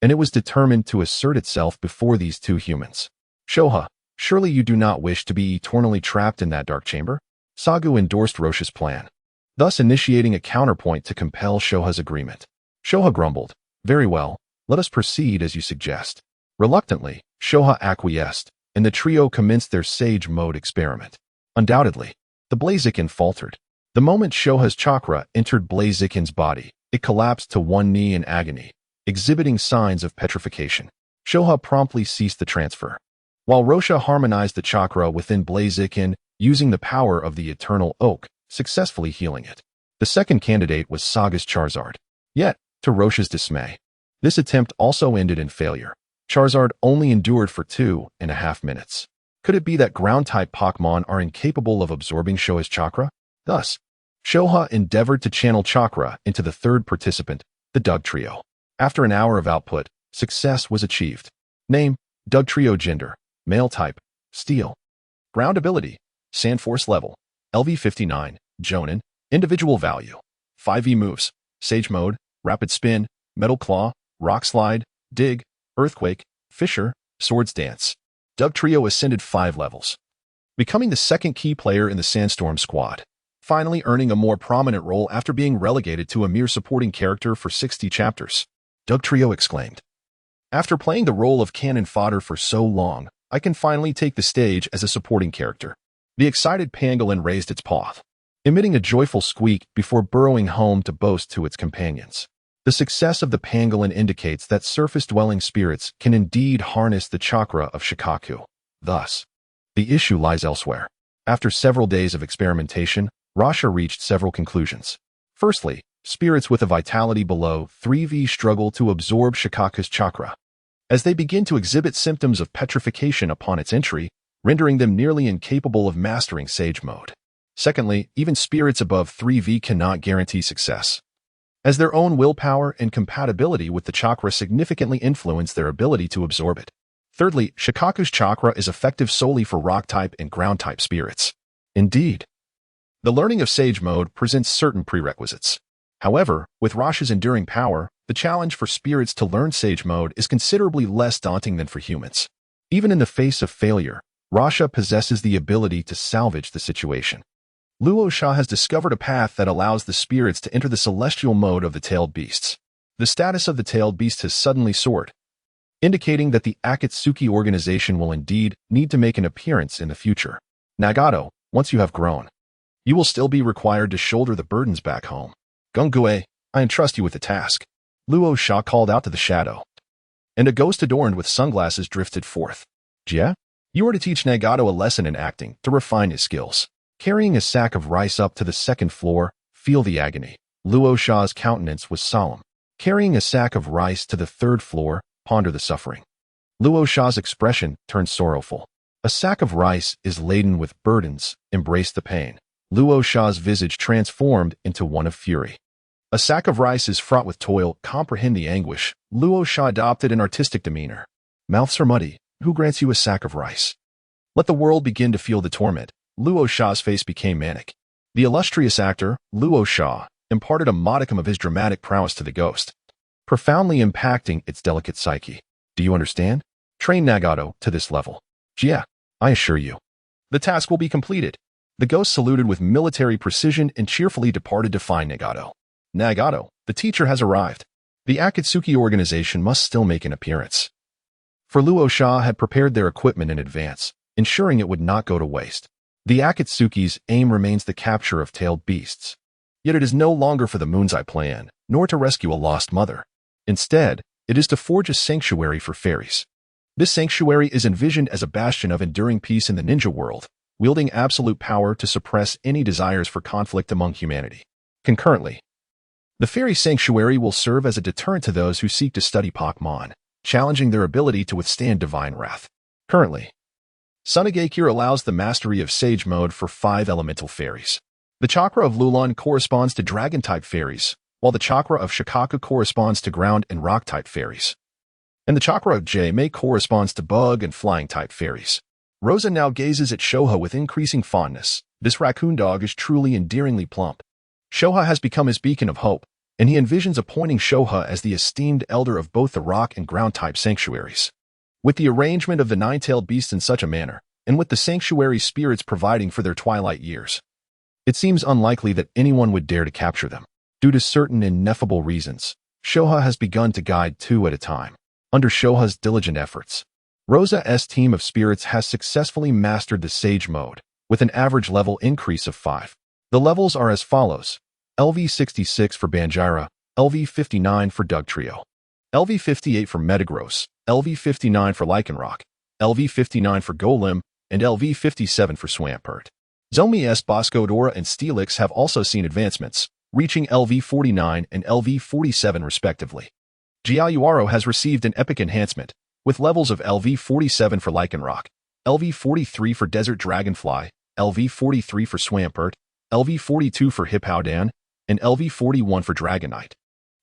A: and it was determined to assert itself before these two humans. Shoha, surely you do not wish to be eternally trapped in that dark chamber? Sagu endorsed Rosha's plan, thus initiating a counterpoint to compel Shoha's agreement. Shoha grumbled, "Very well, let us proceed as you suggest." Reluctantly, Shoha acquiesced, and the trio commenced their sage mode experiment. Undoubtedly, the Blaziken faltered. The moment Shoha's chakra entered Blaziken's body, it collapsed to one knee in agony, exhibiting signs of petrification. Shoha promptly ceased the transfer, while Rosha harmonized the chakra within Blaziken using the power of the eternal oak, successfully healing it. The second candidate was Saga's Charizard. Yet, to Rosha's dismay, this attempt also ended in failure. Charizard only endured for 2.5 minutes. Could it be that ground-type Pokémon are incapable of absorbing Shoha's chakra? Thus, Shoha endeavored to channel chakra into the third participant, the Dugtrio. After an hour of output, success was achieved. Name, Dugtrio. Gender, male. Type, Steel. Ground ability, Sand Force level, LV 59, Jonin. Individual value, 5e moves, Sage Mode, Rapid Spin, Metal Claw, Rock Slide, Dig, Earthquake, Fissure, Swords Dance. Dugtrio ascended 5 levels, becoming the second key player in the Sandstorm squad, finally earning a more prominent role after being relegated to a mere supporting character for 60 chapters. Dugtrio exclaimed, "After playing the role of cannon fodder for so long, I can finally take the stage as a supporting character." The excited pangolin raised its paw, emitting a joyful squeak before burrowing home to boast to its companions. The success of the pangolin indicates that surface-dwelling spirits can indeed harness the chakra of Shikaku. Thus, the issue lies elsewhere. After several days of experimentation, Rasha reached several conclusions. Firstly, spirits with a vitality below 3V struggle to absorb Shikaku's chakra, as they begin to exhibit symptoms of petrification upon its entry, rendering them nearly incapable of mastering Sage Mode. Secondly, even spirits above 3V cannot guarantee success, as their own willpower and compatibility with the chakra significantly influence their ability to absorb it. Thirdly, Shikaku's chakra is effective solely for rock-type and ground-type spirits. Indeed, the learning of Sage Mode presents certain prerequisites. However, with Rasha's enduring power, the challenge for spirits to learn Sage Mode is considerably less daunting than for humans. Even in the face of failure, Rasha possesses the ability to salvage the situation. Luo Sha has discovered a path that allows the spirits to enter the celestial mode of the tailed beasts. The status of the tailed beast has suddenly soared, indicating that the Akatsuki organization will indeed need to make an appearance in the future. Nagato, once you have grown, you will still be required to shoulder the burdens back home. Gungue, I entrust you with the task. Luo Sha called out to the shadow, and a ghost adorned with sunglasses drifted forth. Jia, you are to teach Nagato a lesson in acting to refine his skills. Carrying a sack of rice up to the second floor, feel the agony. Luo Sha's countenance was solemn. Carrying a sack of rice to the third floor, ponder the suffering. Luo Sha's expression turned sorrowful. A sack of rice is laden with burdens, embrace the pain. Luo Sha's visage transformed into one of fury. A sack of rice is fraught with toil, comprehend the anguish. Luo Sha adopted an artistic demeanor. Mouths are muddy, who grants you a sack of rice? Let the world begin to feel the torment. Luo Sha's face became manic. The illustrious actor, Luo Sha, imparted a modicum of his dramatic prowess to the ghost, profoundly impacting its delicate psyche. Do you understand? Train Nagato to this level. Jia, I assure you, the task will be completed. The ghost saluted with military precision and cheerfully departed to find Nagato. Nagato, the teacher has arrived. The Akatsuki organization must still make an appearance. For Luo Sha had prepared their equipment in advance, ensuring it would not go to waste. The Akatsuki's aim remains the capture of tailed beasts. Yet it is no longer for the Moon's Eye plan, nor to rescue a lost mother. Instead, it is to forge a sanctuary for fairies. This sanctuary is envisioned as a bastion of enduring peace in the ninja world, wielding absolute power to suppress any desires for conflict among humanity. Concurrently, the fairy sanctuary will serve as a deterrent to those who seek to study Pokémon, challenging their ability to withstand divine wrath. Currently, Sunagakure allows the mastery of Sage Mode for 5 elemental fairies. The chakra of Lulon corresponds to dragon-type fairies, while the chakra of Shikaku corresponds to ground and rock-type fairies. And the chakra of Jei corresponds to bug and flying-type fairies. Rosa now gazes at Shoha with increasing fondness. This raccoon dog is truly endearingly plump. Shoha has become his beacon of hope, and he envisions appointing Shoha as the esteemed elder of both the rock and ground-type sanctuaries. With the arrangement of the nine-tailed beasts in such a manner, and with the sanctuary spirits providing for their twilight years, it seems unlikely that anyone would dare to capture them. Due to certain ineffable reasons, Shoha has begun to guide 2 at a time. Under Shoha's diligent efforts, Rosa's team of spirits has successfully mastered the Sage Mode, with an average level increase of 5. The levels are as follows: LV66 for Banjira, LV59 for Dugtrio, LV58 for Metagross, LV59 for Lycanroc, LV59 for Golem, and LV57 for Swampert. Zomi's Boscodora and Steelix have also seen advancements, reaching LV49 and LV47 respectively. Jialuoluo has received an epic enhancement, with levels of LV47 for Lycanroc, LV43 for Desert Dragonfly, LV43 for Swampert, LV42 for Hippowdon, and LV41 for Dragonite.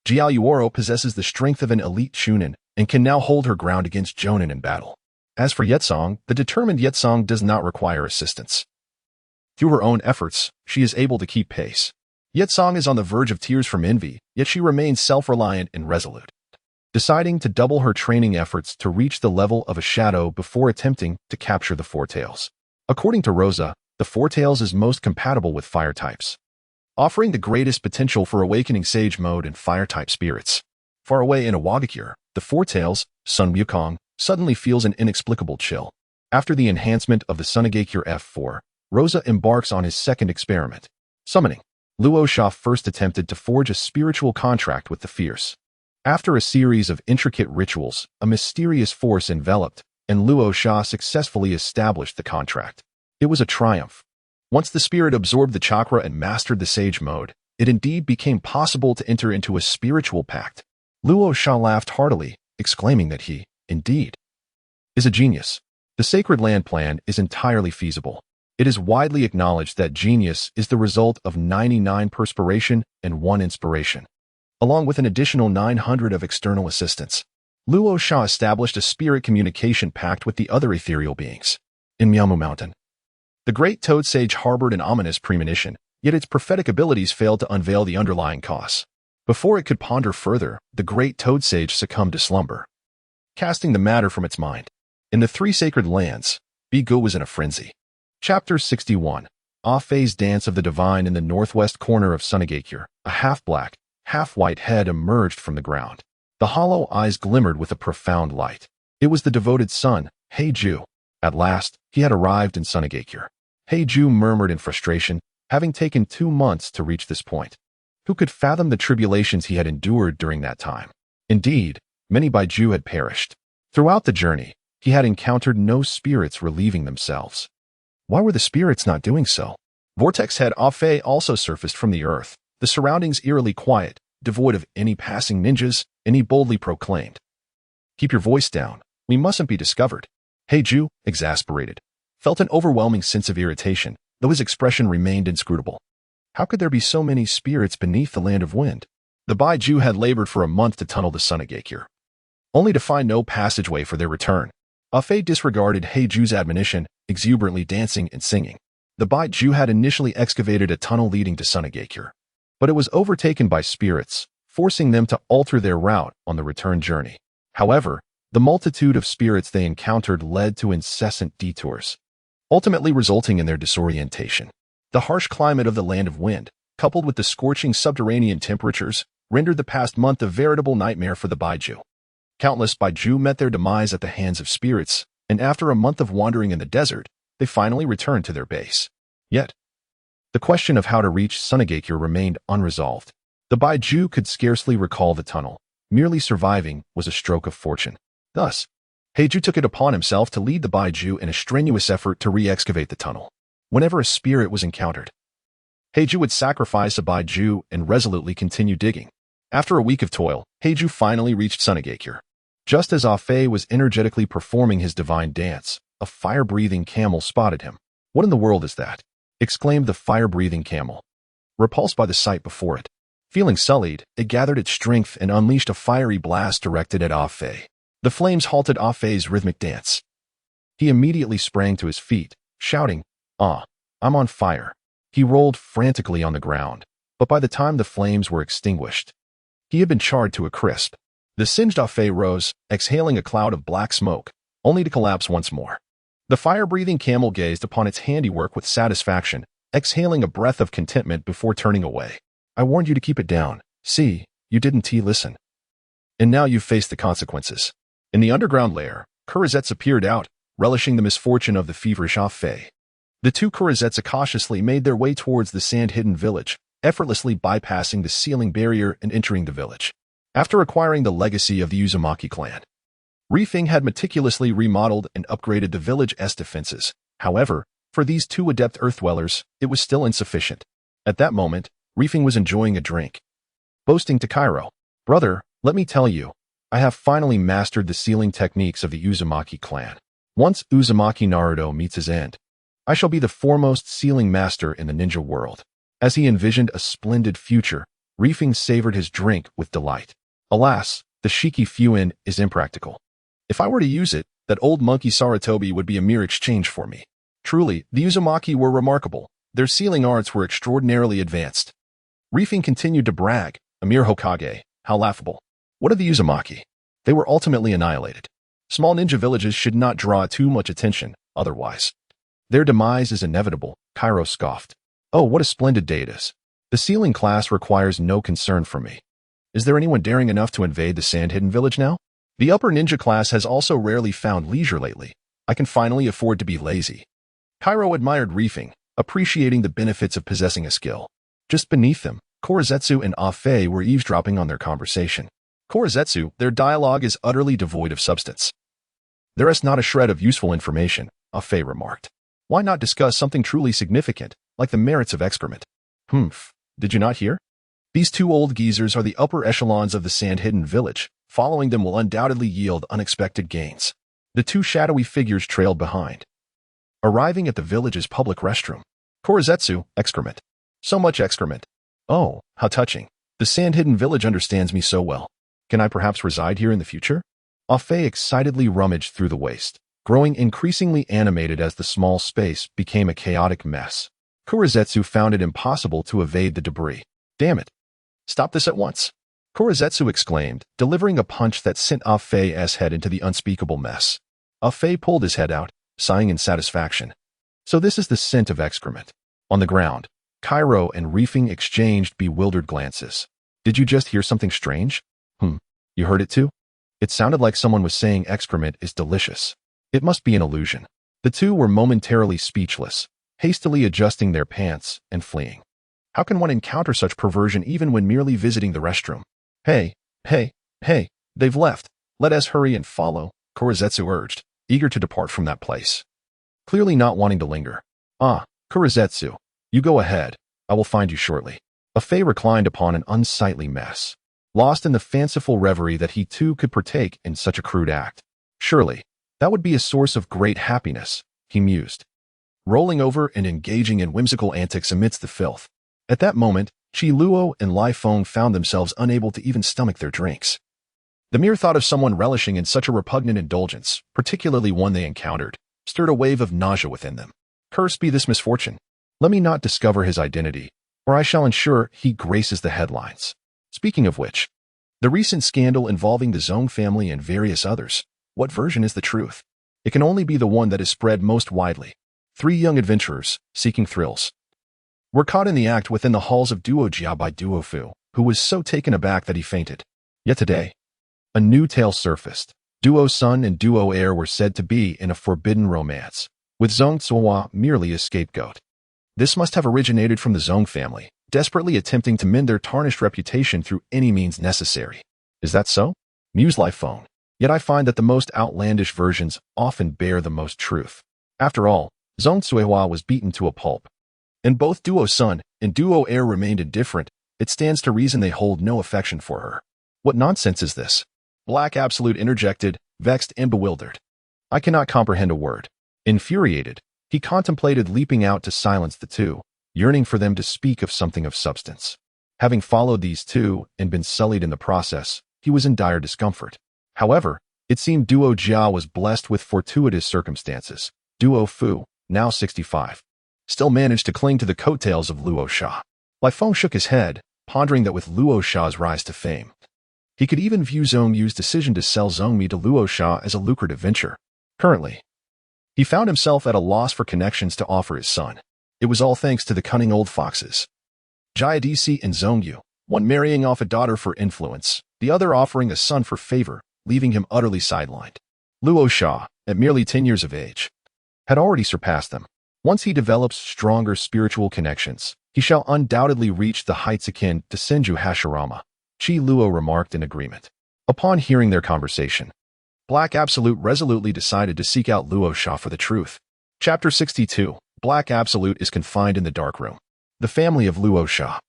A: Jialuoluo possesses the strength of an elite Chunin and can now hold her ground against Jonin in battle. As for Yecang, the determined Yecang does not require assistance. Through her own efforts, she is able to keep pace. Yecang is on the verge of tears from envy, yet she remains self-reliant and resolute, deciding to double her training efforts to reach the level of a shadow before attempting to capture the Four Tails. According to Rosa, the Four Tails is most compatible with fire types, offering the greatest potential for awakening Sage Mode and fire-type spirits. Far away in Awagakure, the Four Tails, Sun Wukong, suddenly feels an inexplicable chill. After the enhancement of the Sunagakure F4, Rosa embarks on his second experiment, summoning. Luo Sha first attempted to forge a spiritual contract with the fierce. After a series of intricate rituals, a mysterious force enveloped, and Luo Sha successfully established the contract. It was a triumph. Once the spirit absorbed the chakra and mastered the Sage Mode, it indeed became possible to enter into a spiritual pact. Luo Sha laughed heartily, exclaiming that he, indeed, is a genius. The Sacred Land plan is entirely feasible. It is widely acknowledged that genius is the result of 99 perspiration and 1 inspiration, along with an additional 900 of external assistance. Luo Sha established a spirit communication pact with the other ethereal beings. In Miamu Mountain, the great Toad Sage harbored an ominous premonition, yet its prophetic abilities failed to unveil the underlying cause. Before it could ponder further, the great Toad Sage succumbed to slumber, casting the matter from its mind. In the 3 sacred lands, Bigu was in a frenzy. Chapter 61. Ah-Fei's Dance of the Divine. In the northwest corner of Sunagakure, a half-black, half-white head emerged from the ground. The hollow eyes glimmered with a profound light. It was the devoted son, Heiju. At last, he had arrived in Sunagakure. Heiju murmured in frustration, having taken 2 months to reach this point. Who could fathom the tribulations he had endured during that time? Indeed, many Baiju had perished. Throughout the journey, he had encountered no spirits relieving themselves. Why were the spirits not doing so? Vortex head Ah-Fei also surfaced from the earth, the surroundings eerily quiet, devoid of any passing ninjas, and he boldly proclaimed, "Keep your voice down. We mustn't be discovered." Heiju, exasperated, felt an overwhelming sense of irritation, though his expression remained inscrutable. How could there be so many spirits beneath the Land of Wind? The Baiju had labored for a month to tunnel the Sunagakure, only to find no passageway for their return. Ah-Fei disregarded Heiju's admonition, exuberantly dancing and singing. The Baiju had initially excavated a tunnel leading to Sunagakure, but it was overtaken by spirits, forcing them to alter their route on the return journey. However, the multitude of spirits they encountered led to incessant detours, ultimately resulting in their disorientation. The harsh climate of the Land of Wind, coupled with the scorching subterranean temperatures, rendered the past month a veritable nightmare for the Baiju. Countless Baiju met their demise at the hands of spirits, and after a month of wandering in the desert, they finally returned to their base. Yet, the question of how to reach Sunagakure remained unresolved. The Baiju could scarcely recall the tunnel. Merely surviving was a stroke of fortune. Thus, Heiju took it upon himself to lead the Baiju in a strenuous effort to re-excavate the tunnel. Whenever a spirit was encountered, Heiju would sacrifice a Baiju and resolutely continue digging. After a week of toil, Heiju finally reached Sunagakure. Just as Ah-Fei was energetically performing his divine dance, a fire-breathing camel spotted him. "What in the world is that?" exclaimed the fire-breathing camel, repulsed by the sight before it. Feeling sullied, it gathered its strength and unleashed a fiery blast directed at Ah Fei. The flames halted Ah Fei's rhythmic dance. He immediately sprang to his feet, shouting, "Ah, I'm on fire." He rolled frantically on the ground, but by the time the flames were extinguished, he had been charred to a crisp. The singed Ah Fei rose, exhaling a cloud of black smoke, only to collapse once more. The fire-breathing camel gazed upon its handiwork with satisfaction, exhaling a breath of contentment before turning away. "I warned you to keep it down. See, you didn't listen. And now you've faced the consequences." In the underground lair, Kurizetsu peered out, relishing the misfortune of the feverish Ah Fei. The two Kurizetsu cautiously made their way towards the sand-hidden village, effortlessly bypassing the ceiling barrier and entering the village. After acquiring the legacy of the Uzumaki clan, Rifing had meticulously remodeled and upgraded the village's defenses. However, for these two adept earth-dwellers, it was still insufficient. At that moment, Rifing was enjoying a drink, boasting to Cairo, "Brother, let me tell you, I have finally mastered the sealing techniques of the Uzumaki clan. Once Uzumaki Naruto meets his end, I shall be the foremost sealing master in the ninja world." As he envisioned a splendid future, Rifing savored his drink with delight. Alas, the Shiki Fuin is impractical. If I were to use it, that old monkey Sarutobi would be a mere exchange for me. Truly, the Uzumaki were remarkable. Their sealing arts were extraordinarily advanced. Rifing continued to brag, "A mere Hokage, how laughable. What are the Uzumaki? They were ultimately annihilated. Small ninja villages should not draw too much attention, otherwise their demise is inevitable," Cairo scoffed. "Oh, what a splendid day it is. The sealing class requires no concern for me. Is there anyone daring enough to invade the sand-hidden village now? The upper ninja class has also rarely found leisure lately. I can finally afford to be lazy." Cairo admired Rifing, appreciating the benefits of possessing a skill. Just beneath them, Kurizetsu and Ah Fei were eavesdropping on their conversation. Kurizetsu, their dialogue is utterly devoid of substance. "There is not a shred of useful information," Ah Fei remarked. "Why not discuss something truly significant, like the merits of excrement?" "Humph, did you not hear? These two old geezers are the upper echelons of the sand-hidden village. Following them will undoubtedly yield unexpected gains." The two shadowy figures trailed behind, arriving at the village's public restroom. Kurizetsu, excrement. "So much excrement. Oh, how touching. The sand-hidden village understands me so well. Can I perhaps reside here in the future?" Ah Fei excitedly rummaged through the waste, growing increasingly animated as the small space became a chaotic mess. Kurizetsu found it impossible to evade the debris. "Damn it. Stop this at once," Kurizetsu exclaimed, delivering a punch that sent Ah Fei's head into the unspeakable mess. Ah Fei pulled his head out, sighing in satisfaction. So this is the scent of excrement. On the ground, Cairo and Rifing exchanged bewildered glances. "Did you just hear something strange?" You heard it too?" It sounded like someone was saying excrement is delicious. It must be an illusion. The two were momentarily speechless, hastily adjusting their pants and fleeing. How can one encounter such perversion even when merely visiting the restroom? Hey, they've left. Let us hurry and follow," Kurizetsu urged, eager to depart from that place. Clearly not wanting to linger. "Ah, Kurizetsu, you go ahead. I will find you shortly." Ah Fei reclined upon an unsightly mess, lost in the fanciful reverie that he too could partake in such a crude act. Surely, that would be a source of great happiness, he mused, rolling over and engaging in whimsical antics amidst the filth. At that moment, Jialuoluo and Lai Feng found themselves unable to even stomach their drinks. The mere thought of someone relishing in such a repugnant indulgence, particularly one they encountered, stirred a wave of nausea within them. Cursed be this misfortune. Let me not discover his identity, or I shall ensure he graces the headlines. Speaking of which, the recent scandal involving the Zong family and various others, what version is the truth? It can only be the one that is spread most widely. 3 young adventurers, seeking thrills, were caught in the act within the halls of Duo Jia by Duo Fu, who was so taken aback that he fainted. Yet today, a new tale surfaced. Duo Sun and Duo Heir were said to be in a forbidden romance, with Zong Zuohua merely a scapegoat. This must have originated from the Zong family, desperately attempting to mend their tarnished reputation through any means necessary. Is that so? Mused Lai Feng. Yet I find that the most outlandish versions often bear the most truth. After all, Zong Zuohua was beaten to a pulp, and both Duo Sun and Duo Heir remained indifferent. It stands to reason they hold no affection for her. What nonsense is this? Black Absolute interjected, vexed and bewildered. I cannot comprehend a word. Infuriated, he contemplated leaping out to silence the two, yearning for them to speak of something of substance. Having followed these two and been sullied in the process, he was in dire discomfort. However, it seemed Duo Jia was blessed with fortuitous circumstances. Duo Fu, now 65, still managed to cling to the coattails of Luo Sha. Lai Feng shook his head, pondering that with Luo Sha's rise to fame, he could even view Zhongyu's decision to sell Zhongmi to Luo Sha as a lucrative venture. Currently, he found himself at a loss for connections to offer his son. It was all thanks to the cunning old foxes, Jialuoluo and Zhongyu, one marrying off a daughter for influence, the other offering a son for favor, leaving him utterly sidelined. Luo Sha, at merely 10 years of age, had already surpassed them. Once he develops stronger spiritual connections, he shall undoubtedly reach the heights akin to Senju Hashirama, Qi Luo remarked in agreement. Upon hearing their conversation, Black Absolute resolutely decided to seek out Luo Sha for the truth. Chapter 62. Black Absolute is confined in the dark room. The family of Luo Sha.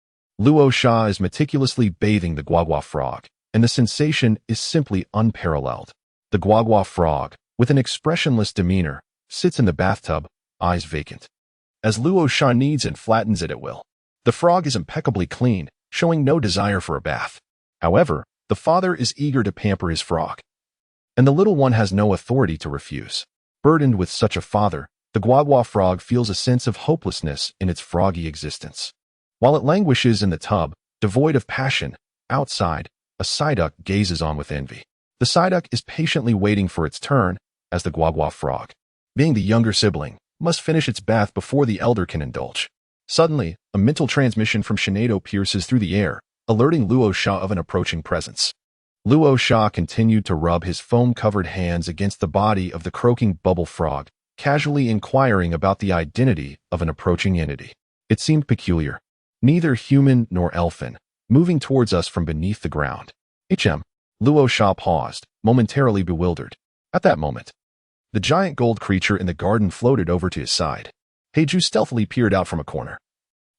A: Luo Sha is meticulously bathing the Guagua frog, and the sensation is simply unparalleled. The Guagua frog, with an expressionless demeanor, sits in the bathtub, eyes vacant. As Luo Sha kneads and flattens it at will, the frog is impeccably clean, showing no desire for a bath. However, the father is eager to pamper his frog, and the little one has no authority to refuse. Burdened with such a father, the Guagua frog feels a sense of hopelessness in its froggy existence. While it languishes in the tub, devoid of passion, outside, a Psyduck gazes on with envy. The Psyduck is patiently waiting for its turn, as the Guagua frog, being the younger sibling, must finish its bath before the elder can indulge. Suddenly, a mental transmission from Shinado pierces through the air, alerting Luo Sha of an approaching presence. Luo Sha continued to rub his foam-covered hands against the body of the croaking bubble frog, casually inquiring about the identity of an approaching entity. It seemed peculiar, neither human nor elfin, moving towards us from beneath the ground. Luo Sha paused, momentarily bewildered. At that moment, the giant gold creature in the garden floated over to his side. Heiju stealthily peered out from a corner,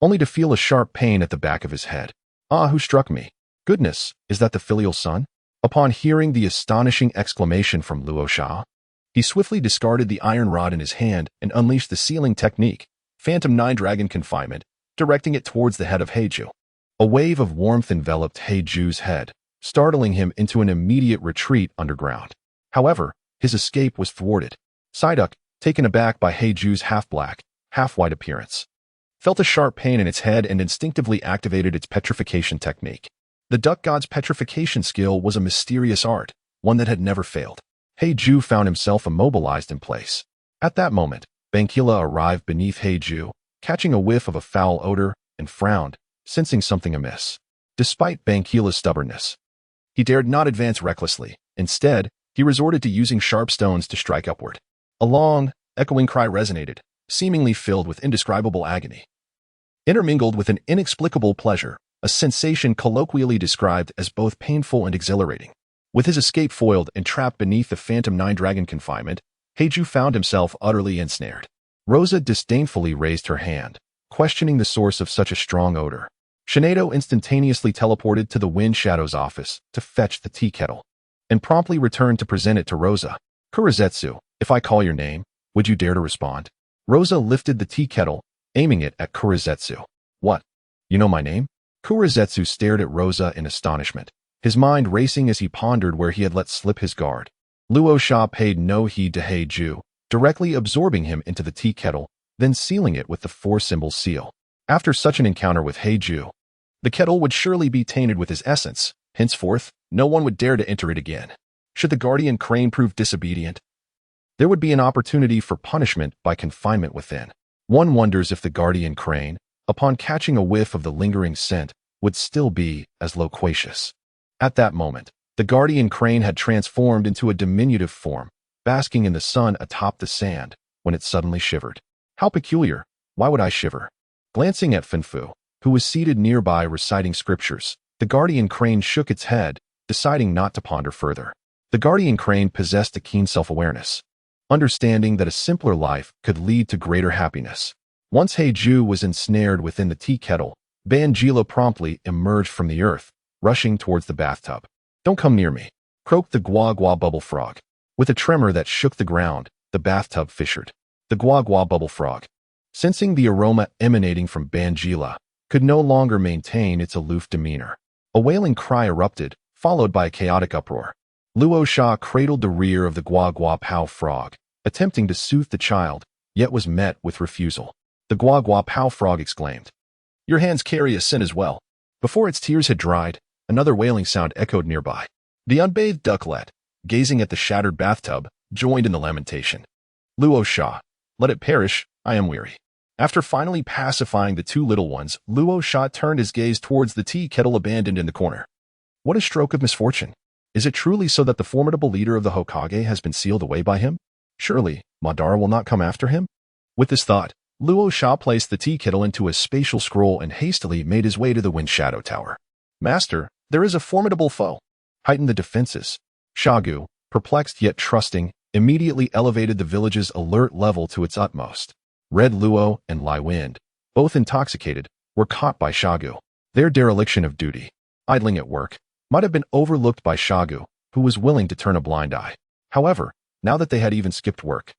A: only to feel a sharp pain at the back of his head. Ah, who struck me? Goodness, is that the filial son? Upon hearing the astonishing exclamation from Luo Sha, he swiftly discarded the iron rod in his hand and unleashed the sealing technique, Phantom 9 Dragon Confinement, directing it towards the head of Heiju. A wave of warmth enveloped Heiju's head, startling him into an immediate retreat underground. However, his escape was thwarted. Psyduck, taken aback by Heiju's half-black, half-white appearance, felt a sharp pain in its head and instinctively activated its petrification technique. The duck god's petrification skill was a mysterious art, one that had never failed. Heiju found himself immobilized in place. At that moment, Bankila arrived beneath Heiju, catching a whiff of a foul odor, and frowned, sensing something amiss. Despite Bankila's stubbornness, he dared not advance recklessly. Instead, he resorted to using sharp stones to strike upward. A long, echoing cry resonated, seemingly filled with indescribable agony, intermingled with an inexplicable pleasure, a sensation colloquially described as both painful and exhilarating. With his escape foiled and trapped beneath the Phantom 9 Dragon Confinement, Heiju found himself utterly ensnared. Rosa disdainfully raised her hand, questioning the source of such a strong odor. Shinado instantaneously teleported to the Wind Shadow's office to fetch the tea kettle, and promptly returned to present it to Rosa. Kurizetsu, if I call your name, would you dare to respond? Rosa lifted the tea kettle, aiming it at Kurizetsu. What? You know my name? Kurizetsu stared at Rosa in astonishment, his mind racing as he pondered where he had let slip his guard. Luo Sha paid no heed to Heiju, directly absorbing him into the tea kettle, then sealing it with the 4-symbol seal. After such an encounter with Heiju, the kettle would surely be tainted with his essence. Henceforth, no one would dare to enter it again. Should the guardian crane prove disobedient, there would be an opportunity for punishment by confinement within. One wonders if the guardian crane, upon catching a whiff of the lingering scent, would still be as loquacious. At that moment, the guardian crane had transformed into a diminutive form, basking in the sun atop the sand, when it suddenly shivered. How peculiar! Why would I shiver? Glancing at Finfu, who was seated nearby reciting scriptures, the guardian crane shook its head, deciding not to ponder further. The guardian crane possessed a keen self-awareness, understanding that a simpler life could lead to greater happiness. Once Heiju was ensnared within the tea kettle, Banjila promptly emerged from the earth, rushing towards the bathtub. Don't come near me, croaked the Guagua bubble frog. With a tremor that shook the ground, the bathtub fissured. The Guagua bubble frog, sensing the aroma emanating from Banjila, could no longer maintain its aloof demeanor. A wailing cry erupted, followed by a chaotic uproar. Luo Sha cradled the rear of the Guagua Pao frog, attempting to soothe the child, yet was met with refusal. The Guagua Pao frog exclaimed, "Your hands carry a sin as well." Before its tears had dried, another wailing sound echoed nearby. The unbathed ducklet, gazing at the shattered bathtub, joined in the lamentation. Luo Sha, let it perish, I am weary. After finally pacifying the two little ones, Luo Sha turned his gaze towards the tea kettle abandoned in the corner. What a stroke of misfortune. Is it truly so that the formidable leader of the Hokage has been sealed away by him? Surely, Madara will not come after him? With this thought, Luo Sha placed the tea kettle into a spatial scroll and hastily made his way to the Wind Shadow Tower. Master, there is a formidable foe. Heighten the defenses. Shagu, perplexed yet trusting, immediately elevated the village's alert level to its utmost. Red Luo and Lai Wind, both intoxicated, were caught by Shagu. Their dereliction of duty, idling at work, might have been overlooked by Shagu, who was willing to turn a blind eye. However, now that they had even skipped work,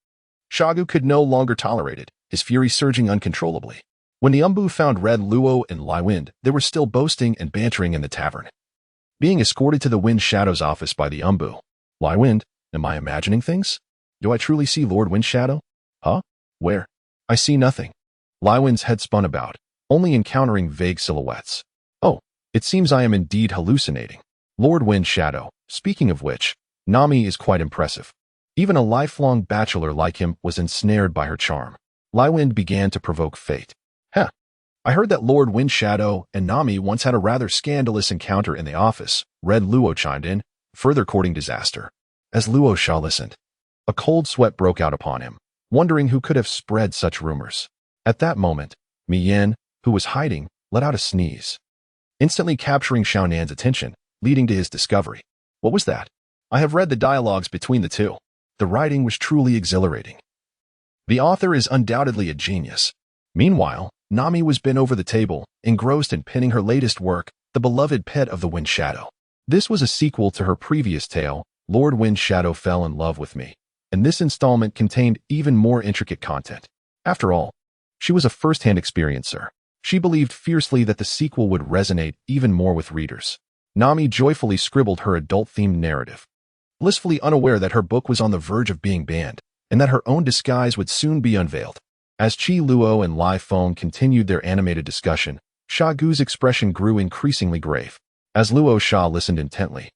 A: Shagu could no longer tolerate it, his fury surging uncontrollably. When the Umbu found Red Luo and Lai Wind, they were still boasting and bantering in the tavern. Being escorted to the Wind Shadow's office by the Umbu. Lai Wind, am I imagining things? Do I truly see Lord Wind Shadow? Huh? Where? I see nothing. Lai Wind's head spun about, only encountering vague silhouettes. Oh, it seems I am indeed hallucinating. Lord Wind Shadow, speaking of which, Nami is quite impressive. Even a lifelong bachelor like him was ensnared by her charm. Lai Wind began to provoke fate. Heh. I heard that Lord Wind Shadow and Nami once had a rather scandalous encounter in the office, Red Luo chimed in, further courting disaster. As Luo Sha listened, a cold sweat broke out upon him, wondering who could have spread such rumors. At that moment, Mi Yan, who was hiding, let out a sneeze, instantly capturing Xiaonan's attention, leading to his discovery. What was that? I have read the dialogues between the two. The writing was truly exhilarating. The author is undoubtedly a genius. Meanwhile, Nami was bent over the table, engrossed in penning her latest work, The Beloved Pet of the Wind Shadow. This was a sequel to her previous tale, Lord Wind Shadow Fell in Love with Me, and this installment contained even more intricate content. After all, she was a first-hand experiencer. She believed fiercely that the sequel would resonate even more with readers. Nami joyfully scribbled her adult-themed narrative, blissfully unaware that her book was on the verge of being banned, and that her own disguise would soon be unveiled. As Chi Luo and Lai Feng continued their animated discussion, Shagu's expression grew increasingly grave. As Luo Sha listened intently,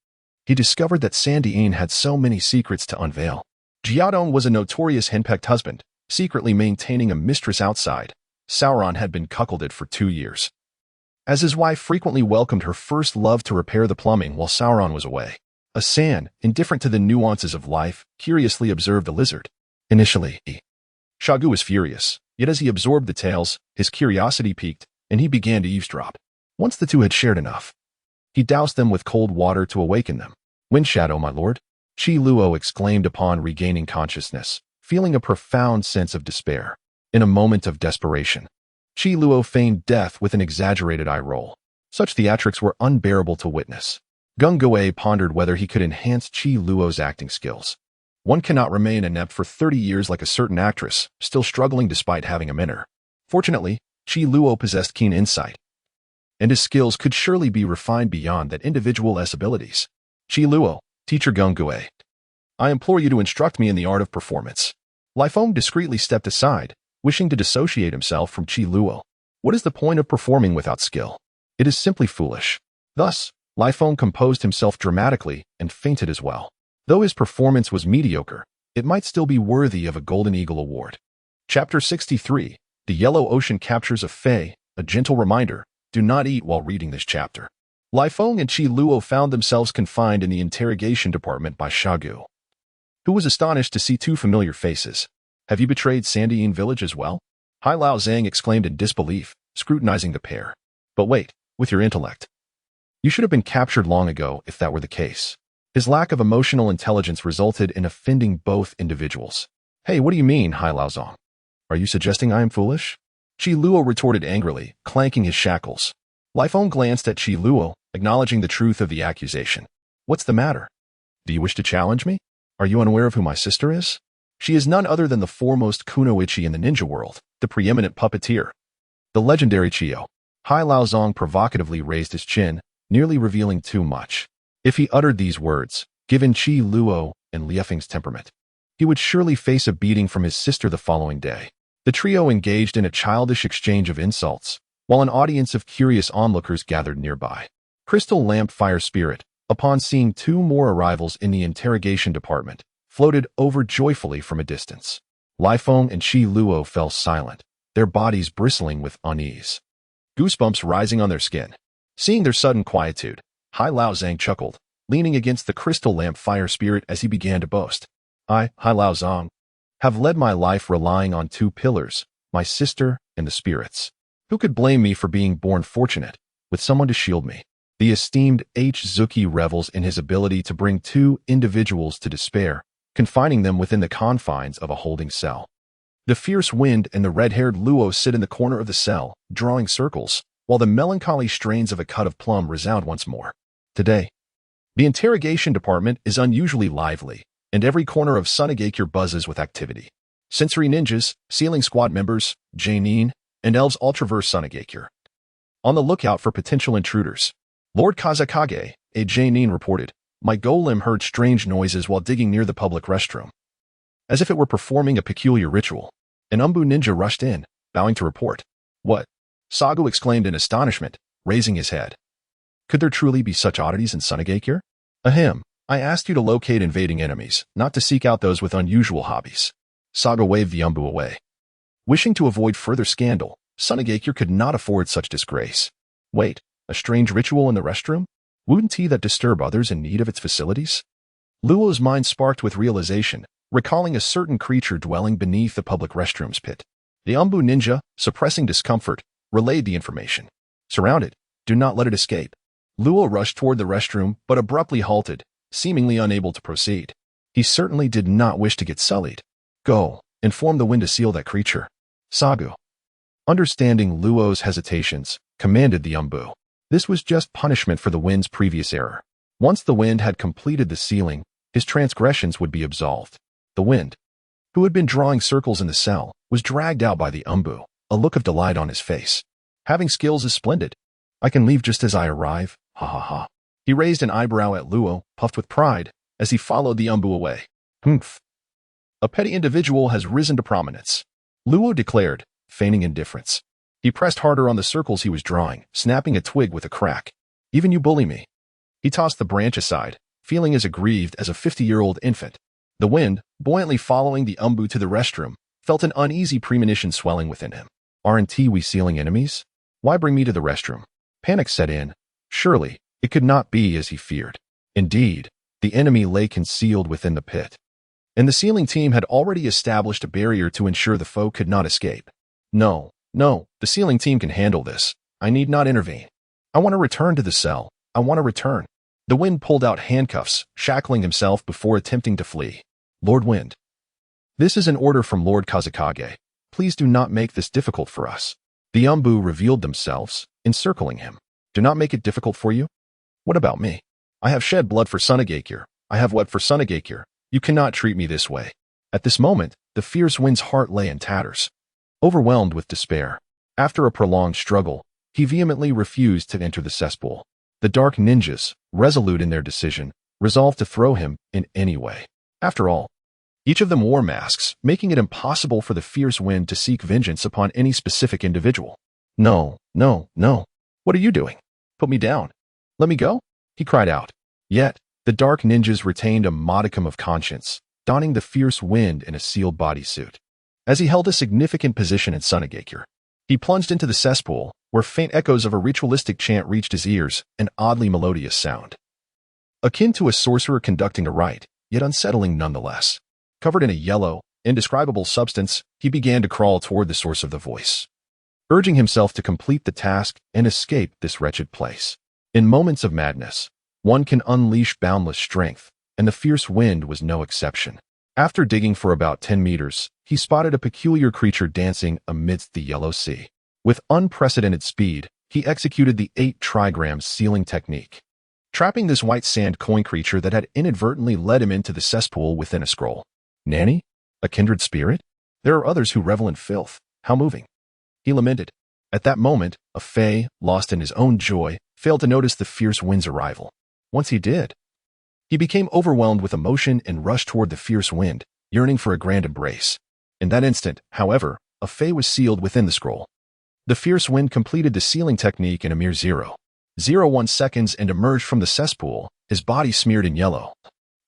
A: he discovered that Sandiane had so many secrets to unveil. Jialuoluo was a notorious henpecked husband, secretly maintaining a mistress outside. Sauron had been cuckolded for 2 years. As his wife frequently welcomed her first love to repair the plumbing while Sauron was away, a San, indifferent to the nuances of life, curiously observed the lizard. Initially, Shagu was furious, yet as he absorbed the tales, his curiosity piqued, and he began to eavesdrop. Once the two had shared enough, he doused them with cold water to awaken them. Wind Shadow, my lord, Chi Luo exclaimed upon regaining consciousness, feeling a profound sense of despair. In a moment of desperation, Chi Luo feigned death with an exaggerated eye roll. Such theatrics were unbearable to witness. Gung Gui pondered whether he could enhance Chi Luo's acting skills. One cannot remain inept for 30 years like a certain actress, still struggling despite having a mentor. Fortunately, Chi Luo possessed keen insight, and his skills could surely be refined beyond that individual's abilities. Chi Luo, teacher Gung Gui, I implore you to instruct me in the art of performance. Lai Feng discreetly stepped aside, wishing to dissociate himself from Chi Luo. What is the point of performing without skill? It is simply foolish. Thus, Lai Feng composed himself dramatically and fainted as well. Though his performance was mediocre, it might still be worthy of a Golden Eagle Award. Chapter 63, The Yellow Ocean Captures of Fei, a gentle reminder, do not eat while reading this chapter. Lai Feng and Chi Luo found themselves confined in the interrogation department by Shagu, who was astonished to see two familiar faces. Have you betrayed Sandiane Village as well? Hai Lao Zhang exclaimed in disbelief, scrutinizing the pair. But wait, with your intellect, you should have been captured long ago if that were the case. His lack of emotional intelligence resulted in offending both individuals. Hey, what do you mean, Hai Lao Zhang? Are you suggesting I am foolish? Chi Luo retorted angrily, clanking his shackles. Lai Feng glanced at Chi Luo, acknowledging the truth of the accusation. What's the matter? Do you wish to challenge me? Are you unaware of who my sister is? She is none other than the foremost kunoichi in the ninja world, the preeminent puppeteer. The legendary Chiyo. Hai Laozong provocatively raised his chin, nearly revealing too much. If he uttered these words, given Luo and Liefeng's temperament, he would surely face a beating from his sister the following day. The trio engaged in a childish exchange of insults, while an audience of curious onlookers gathered nearby. Crystal Lamp Fire Spirit, upon seeing two more arrivals in the interrogation department, floated over joyfully from a distance. Liefeng and Luo fell silent, their bodies bristling with unease, goosebumps rising on their skin. Seeing their sudden quietude, Hai Laozong chuckled, leaning against the Crystal Lamp Fire Spirit as he began to boast. I, Hai Laozong, have led my life relying on two pillars, my sister and the spirits. Who could blame me for being born fortunate, with someone to shield me? The esteemed Zuki revels in his ability to bring two individuals to despair, confining them within the confines of a holding cell. The fierce wind and the red-haired Luo sit in the corner of the cell, drawing circles, while the melancholy strains of a cut of plum resound once more. Today, the interrogation department is unusually lively, and every corner of Sunagakure buzzes with activity. Sensory ninjas, Sealing Squad members, Jainin, and elves ultraverse Sunagakure. On the lookout for potential intruders. Lord Kazekage, a Jainin reported, my golem heard strange noises while digging near the public restroom. As if it were performing a peculiar ritual. An Umbu ninja rushed in, bowing to report. What? Sago exclaimed in astonishment, raising his head. Could there truly be such oddities in Sunagakure? Ahem. I asked you to locate invading enemies, not to seek out those with unusual hobbies. Sago waved the Umbu away. Wishing to avoid further scandal, Sunagakure could not afford such disgrace. Wait, a strange ritual in the restroom? Wouldn't he that disturb others in need of its facilities? Luo's mind sparked with realization, recalling a certain creature dwelling beneath the public restrooms pit. The Umbu ninja, suppressing discomfort, relayed the information. Surround it. Do not let it escape. Luo rushed toward the restroom, but abruptly halted, seemingly unable to proceed. He certainly did not wish to get sullied. Go, inform the wind to seal that creature. Sago. Understanding Luo's hesitations, commanded the Umbu. This was just punishment for the wind's previous error. Once the wind had completed the sealing, his transgressions would be absolved. The wind, who had been drawing circles in the cell, was dragged out by the Umbu, a look of delight on his face. Having skills is splendid. I can leave just as I arrive, ha ha ha. He raised an eyebrow at Luo, puffed with pride, as he followed the Umbu away. Humph. A petty individual has risen to prominence, Luo declared, feigning indifference. He pressed harder on the circles he was drawing, snapping a twig with a crack. Even you bully me. He tossed the branch aside, feeling as aggrieved as a 50-year-old infant. The wind, buoyantly following the Umbu to the restroom, felt an uneasy premonition swelling within him. Aren't we sealing enemies? Why bring me to the restroom? Panic set in. Surely, it could not be as he feared. Indeed, the enemy lay concealed within the pit. And the sealing team had already established a barrier to ensure the foe could not escape. No, the sealing team can handle this. I need not intervene. I want to return to the cell. I want to return. The wind pulled out handcuffs, shackling himself before attempting to flee. Lord Wind. This is an order from Lord Kazekage. Please do not make this difficult for us. The Umbu revealed themselves, encircling him. Do not make it difficult for you? What about me? I have shed blood for Sunagakure. I have wept for Sunagakure. You cannot treat me this way. At this moment, the fierce wind's heart lay in tatters. Overwhelmed with despair, after a prolonged struggle, he vehemently refused to enter the cesspool. The dark ninjas, resolute in their decision, resolved to throw him in any way. After all, each of them wore masks, making it impossible for the fierce wind to seek vengeance upon any specific individual. No. What are you doing? Put me down. Let me go? He cried out. Yet, the dark ninjas retained a modicum of conscience, donning the fierce wind in a sealed bodysuit. As he held a significant position in Sunagakure, he plunged into the cesspool, where faint echoes of a ritualistic chant reached his ears, an oddly melodious sound. Akin to a sorcerer conducting a rite, yet unsettling nonetheless. Covered in a yellow, indescribable substance, he began to crawl toward the source of the voice, urging himself to complete the task and escape this wretched place. In moments of madness, one can unleash boundless strength, and the fierce wind was no exception. After digging for about 10 meters, he spotted a peculiar creature dancing amidst the yellow sea. With unprecedented speed, he executed the 8 trigrams sealing technique, trapping this white sand coin creature that had inadvertently led him into the cesspool within a scroll. Nanny? A kindred spirit? There are others who revel in filth. How moving. He lamented. At that moment, a Fey, lost in his own joy, failed to notice the fierce wind's arrival. Once he did, he became overwhelmed with emotion and rushed toward the fierce wind, yearning for a grand embrace. In that instant, however, a Fey was sealed within the scroll. The fierce wind completed the sealing technique in a mere 0.01 seconds and emerged from the cesspool, his body smeared in yellow.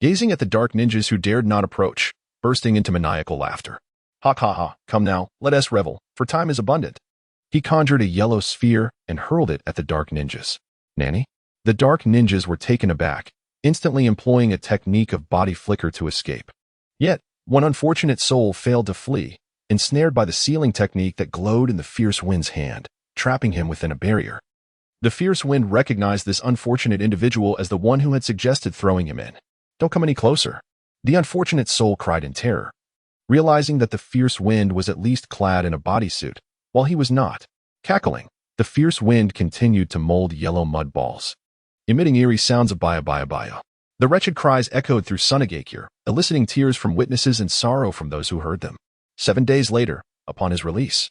A: Gazing at the dark ninjas who dared not approach, bursting into maniacal laughter. Ha ha ha, come now, let us revel, for time is abundant. He conjured a yellow sphere and hurled it at the dark ninjas. Nanny? The dark ninjas were taken aback, instantly employing a technique of body flicker to escape. Yet, one unfortunate soul failed to flee, ensnared by the sealing technique that glowed in the fierce wind's hand, trapping him within a barrier. The fierce wind recognized this unfortunate individual as the one who had suggested throwing him in. Don't come any closer. The unfortunate soul cried in terror, realizing that the fierce wind was at least clad in a bodysuit, while he was not. Cackling, the fierce wind continued to mold yellow mud balls, emitting eerie sounds of baya baya baya. The wretched cries echoed through Sunagakure, eliciting tears from witnesses and sorrow from those who heard them. 7 days later, upon his release,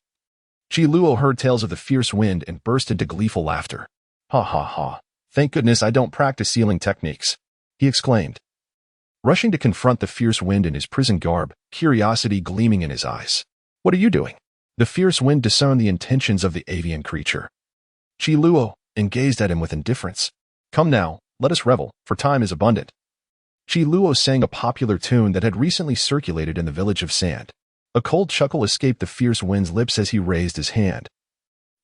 A: Jialuoluo heard tales of the fierce wind and burst into gleeful laughter. Ha ha ha, thank goodness I don't practice sealing techniques, he exclaimed. Rushing to confront the fierce wind in his prison garb, curiosity gleaming in his eyes. What are you doing? The fierce wind discerned the intentions of the avian creature. Jialuoluo gazed at him with indifference. Come now, let us revel, for time is abundant. Jialuoluo sang a popular tune that had recently circulated in the village of Sand. A cold chuckle escaped the fierce wind's lips as he raised his hand.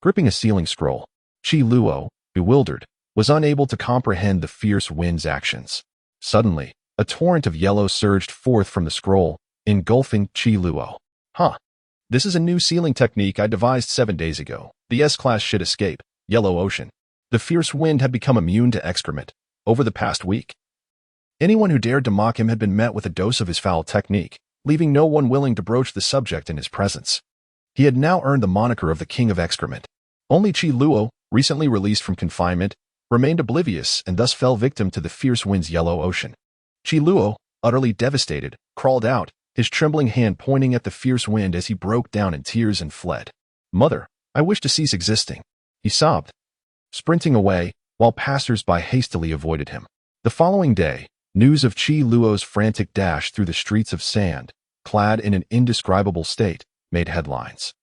A: Gripping a sealing scroll, Jialuoluo, bewildered, was unable to comprehend the fierce wind's actions. Suddenly, a torrent of yellow surged forth from the scroll, engulfing Jialuoluo. Huh. This is a new sealing technique I devised 7 days ago. The S-class should escape. Yellow Ocean. The fierce wind had become immune to excrement over the past week. Anyone who dared to mock him had been met with a dose of his foul technique, leaving no one willing to broach the subject in his presence. He had now earned the moniker of the King of Excrement. Only Jialuoluo, recently released from confinement, remained oblivious and thus fell victim to the fierce wind's yellow ocean. Jialuoluo, utterly devastated, crawled out, his trembling hand pointing at the fierce wind as he broke down in tears and fled. Mother, I wish to cease existing, he sobbed, sprinting away, while passers-by hastily avoided him. The following day, news of Jialuoluo's frantic dash through the streets of Sand, clad in an indescribable state, made headlines,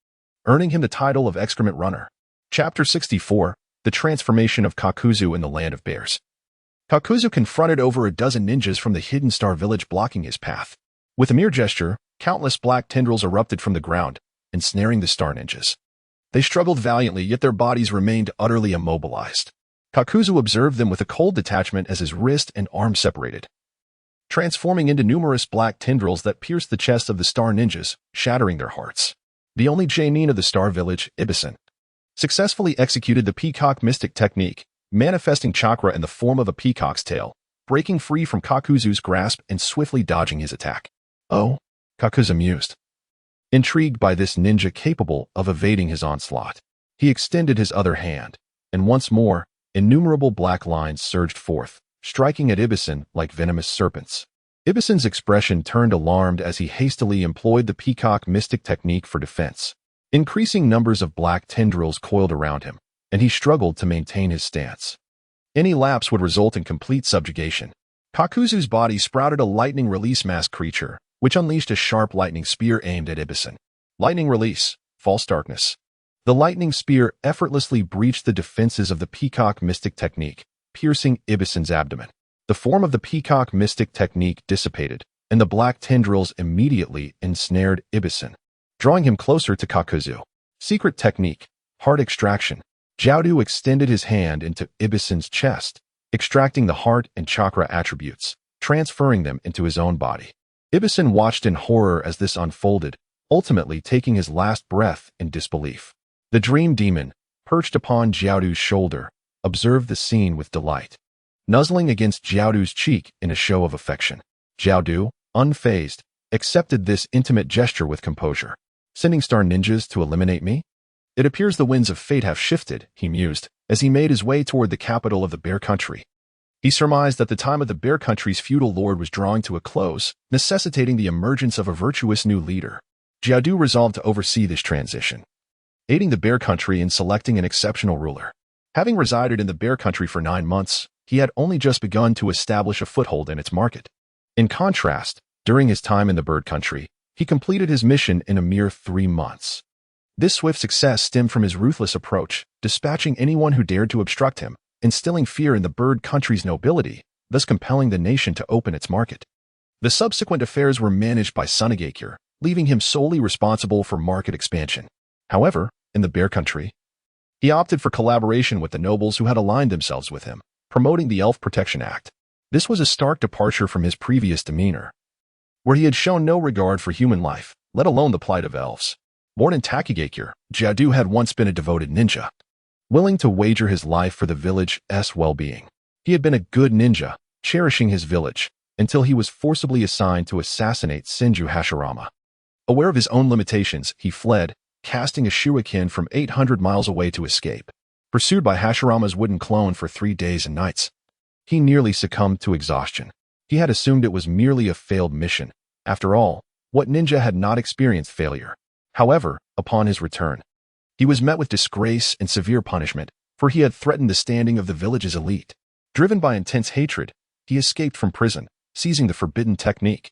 A: earning him the title of Excrement Runner. Chapter 64, The Transformation of Kakuzu in the Land of Bears. Kakuzu confronted over a dozen ninjas from the hidden star village blocking his path. With a mere gesture, countless black tendrils erupted from the ground, ensnaring the star ninjas. They struggled valiantly, yet their bodies remained utterly immobilized. Kakuzu observed them with a cold detachment as his wrist and arm separated, transforming into numerous black tendrils that pierced the chests of the star ninjas, shattering their hearts. The only Jainin of the star village, Ibisen, successfully executed the peacock mystic technique, manifesting chakra in the form of a peacock's tail, breaking free from Kakuzu's grasp and swiftly dodging his attack. Oh, Kakuzu mused. Intrigued by this ninja capable of evading his onslaught, he extended his other hand, and once more, innumerable black lines surged forth, striking at Ibisen like venomous serpents. Ibisen's expression turned alarmed as he hastily employed the peacock mystic technique for defense. Increasing numbers of black tendrils coiled around him, and he struggled to maintain his stance. Any lapse would result in complete subjugation. Kakuzu's body sprouted a lightning release mask creature, which unleashed a sharp lightning spear aimed at Ibisen. Lightning release, false darkness. The lightning spear effortlessly breached the defenses of the peacock mystic technique, piercing Ibisen's abdomen. The form of the peacock mystic technique dissipated, and the black tendrils immediately ensnared Ibisen, drawing him closer to Kakuzu. Secret technique, heart extraction. Jialuoluo extended his hand into Ibisen's chest, extracting the heart and chakra attributes, transferring them into his own body. Ibisen watched in horror as this unfolded, ultimately taking his last breath in disbelief. The dream demon, perched upon Jialuoluo's shoulder, observed the scene with delight, nuzzling against Jialuoluo's cheek in a show of affection. Jialuoluo, unfazed, accepted this intimate gesture with composure. Sending star ninjas to eliminate me? It appears the winds of fate have shifted, he mused, as he made his way toward the capital of the Bear Country. He surmised that the time of the Bear Country's feudal lord was drawing to a close, necessitating the emergence of a virtuous new leader. Jialuoluo resolved to oversee this transition, aiding the Bear Country in selecting an exceptional ruler. Having resided in the Bear Country for 9 months, he had only just begun to establish a foothold in its market. In contrast, during his time in the Bird Country, he completed his mission in a mere 3 months. This swift success stemmed from his ruthless approach, dispatching anyone who dared to obstruct him, instilling fear in the Bird Country's nobility, thus compelling the nation to open its market. The subsequent affairs were managed by Sunagakure, leaving him solely responsible for market expansion. However, in the Bear Country, he opted for collaboration with the nobles who had aligned themselves with him, promoting the Elf Protection Act. This was a stark departure from his previous demeanor, where he had shown no regard for human life, let alone the plight of elves. Born in Takagakure, Jialuoluo had once been a devoted ninja, willing to wager his life for the village's well-being. He had been a good ninja, cherishing his village, until he was forcibly assigned to assassinate Senju Hashirama. Aware of his own limitations, he fled, casting a shuriken from 800 miles away to escape. Pursued by Hashirama's wooden clone for 3 days and nights, he nearly succumbed to exhaustion. He had assumed it was merely a failed mission. After all, what ninja had not experienced failure? However, upon his return, he was met with disgrace and severe punishment, for he had threatened the standing of the village's elite. Driven by intense hatred, he escaped from prison, seizing the forbidden technique,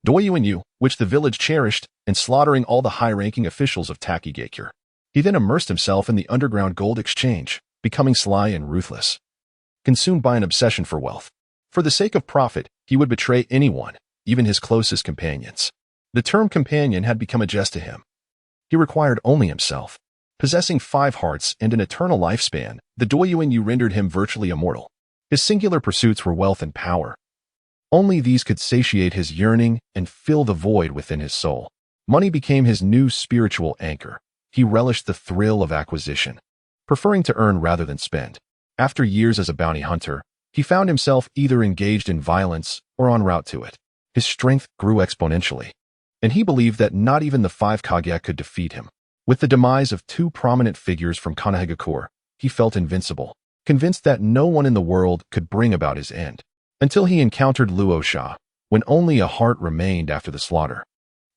A: Doyuinyu, which the village cherished, and slaughtering all the high-ranking officials of Takagakure. He then immersed himself in the underground gold exchange, becoming sly and ruthless. Consumed by an obsession for wealth, for the sake of profit, he would betray anyone, even his closest companions. The term companion had become a jest to him. He required only himself. Possessing 5 hearts and an eternal lifespan, the Doyuinyu rendered him virtually immortal. His singular pursuits were wealth and power. Only these could satiate his yearning and fill the void within his soul. Money became his new spiritual anchor. He relished the thrill of acquisition, preferring to earn rather than spend. After years as a bounty hunter, he found himself either engaged in violence or en route to it. His strength grew exponentially, and he believed that not even the 5 Kage could defeat him. With the demise of 2 prominent figures from Konohagakure, he felt invincible, convinced that no one in the world could bring about his end. Until he encountered Luo Sha, when only a heart remained after the slaughter.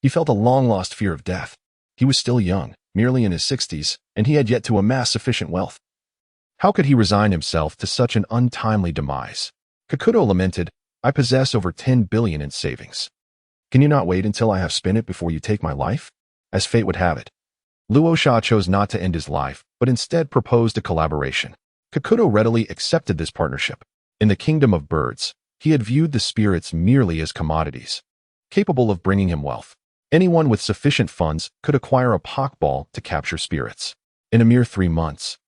A: He felt a long-lost fear of death. He was still young, merely in his 60s, and he had yet to amass sufficient wealth. How could he resign himself to such an untimely demise? Kakuzu lamented, "I possess over 10 billion in savings. Can you not wait until I have spent it before you take my life?" As fate would have it, Luo Sha chose not to end his life, but instead proposed a collaboration. Kakuzu readily accepted this partnership. In the kingdom of birds, he had viewed the spirits merely as commodities, capable of bringing him wealth. Anyone with sufficient funds could acquire a Pokeball to capture spirits. In a mere 3 months,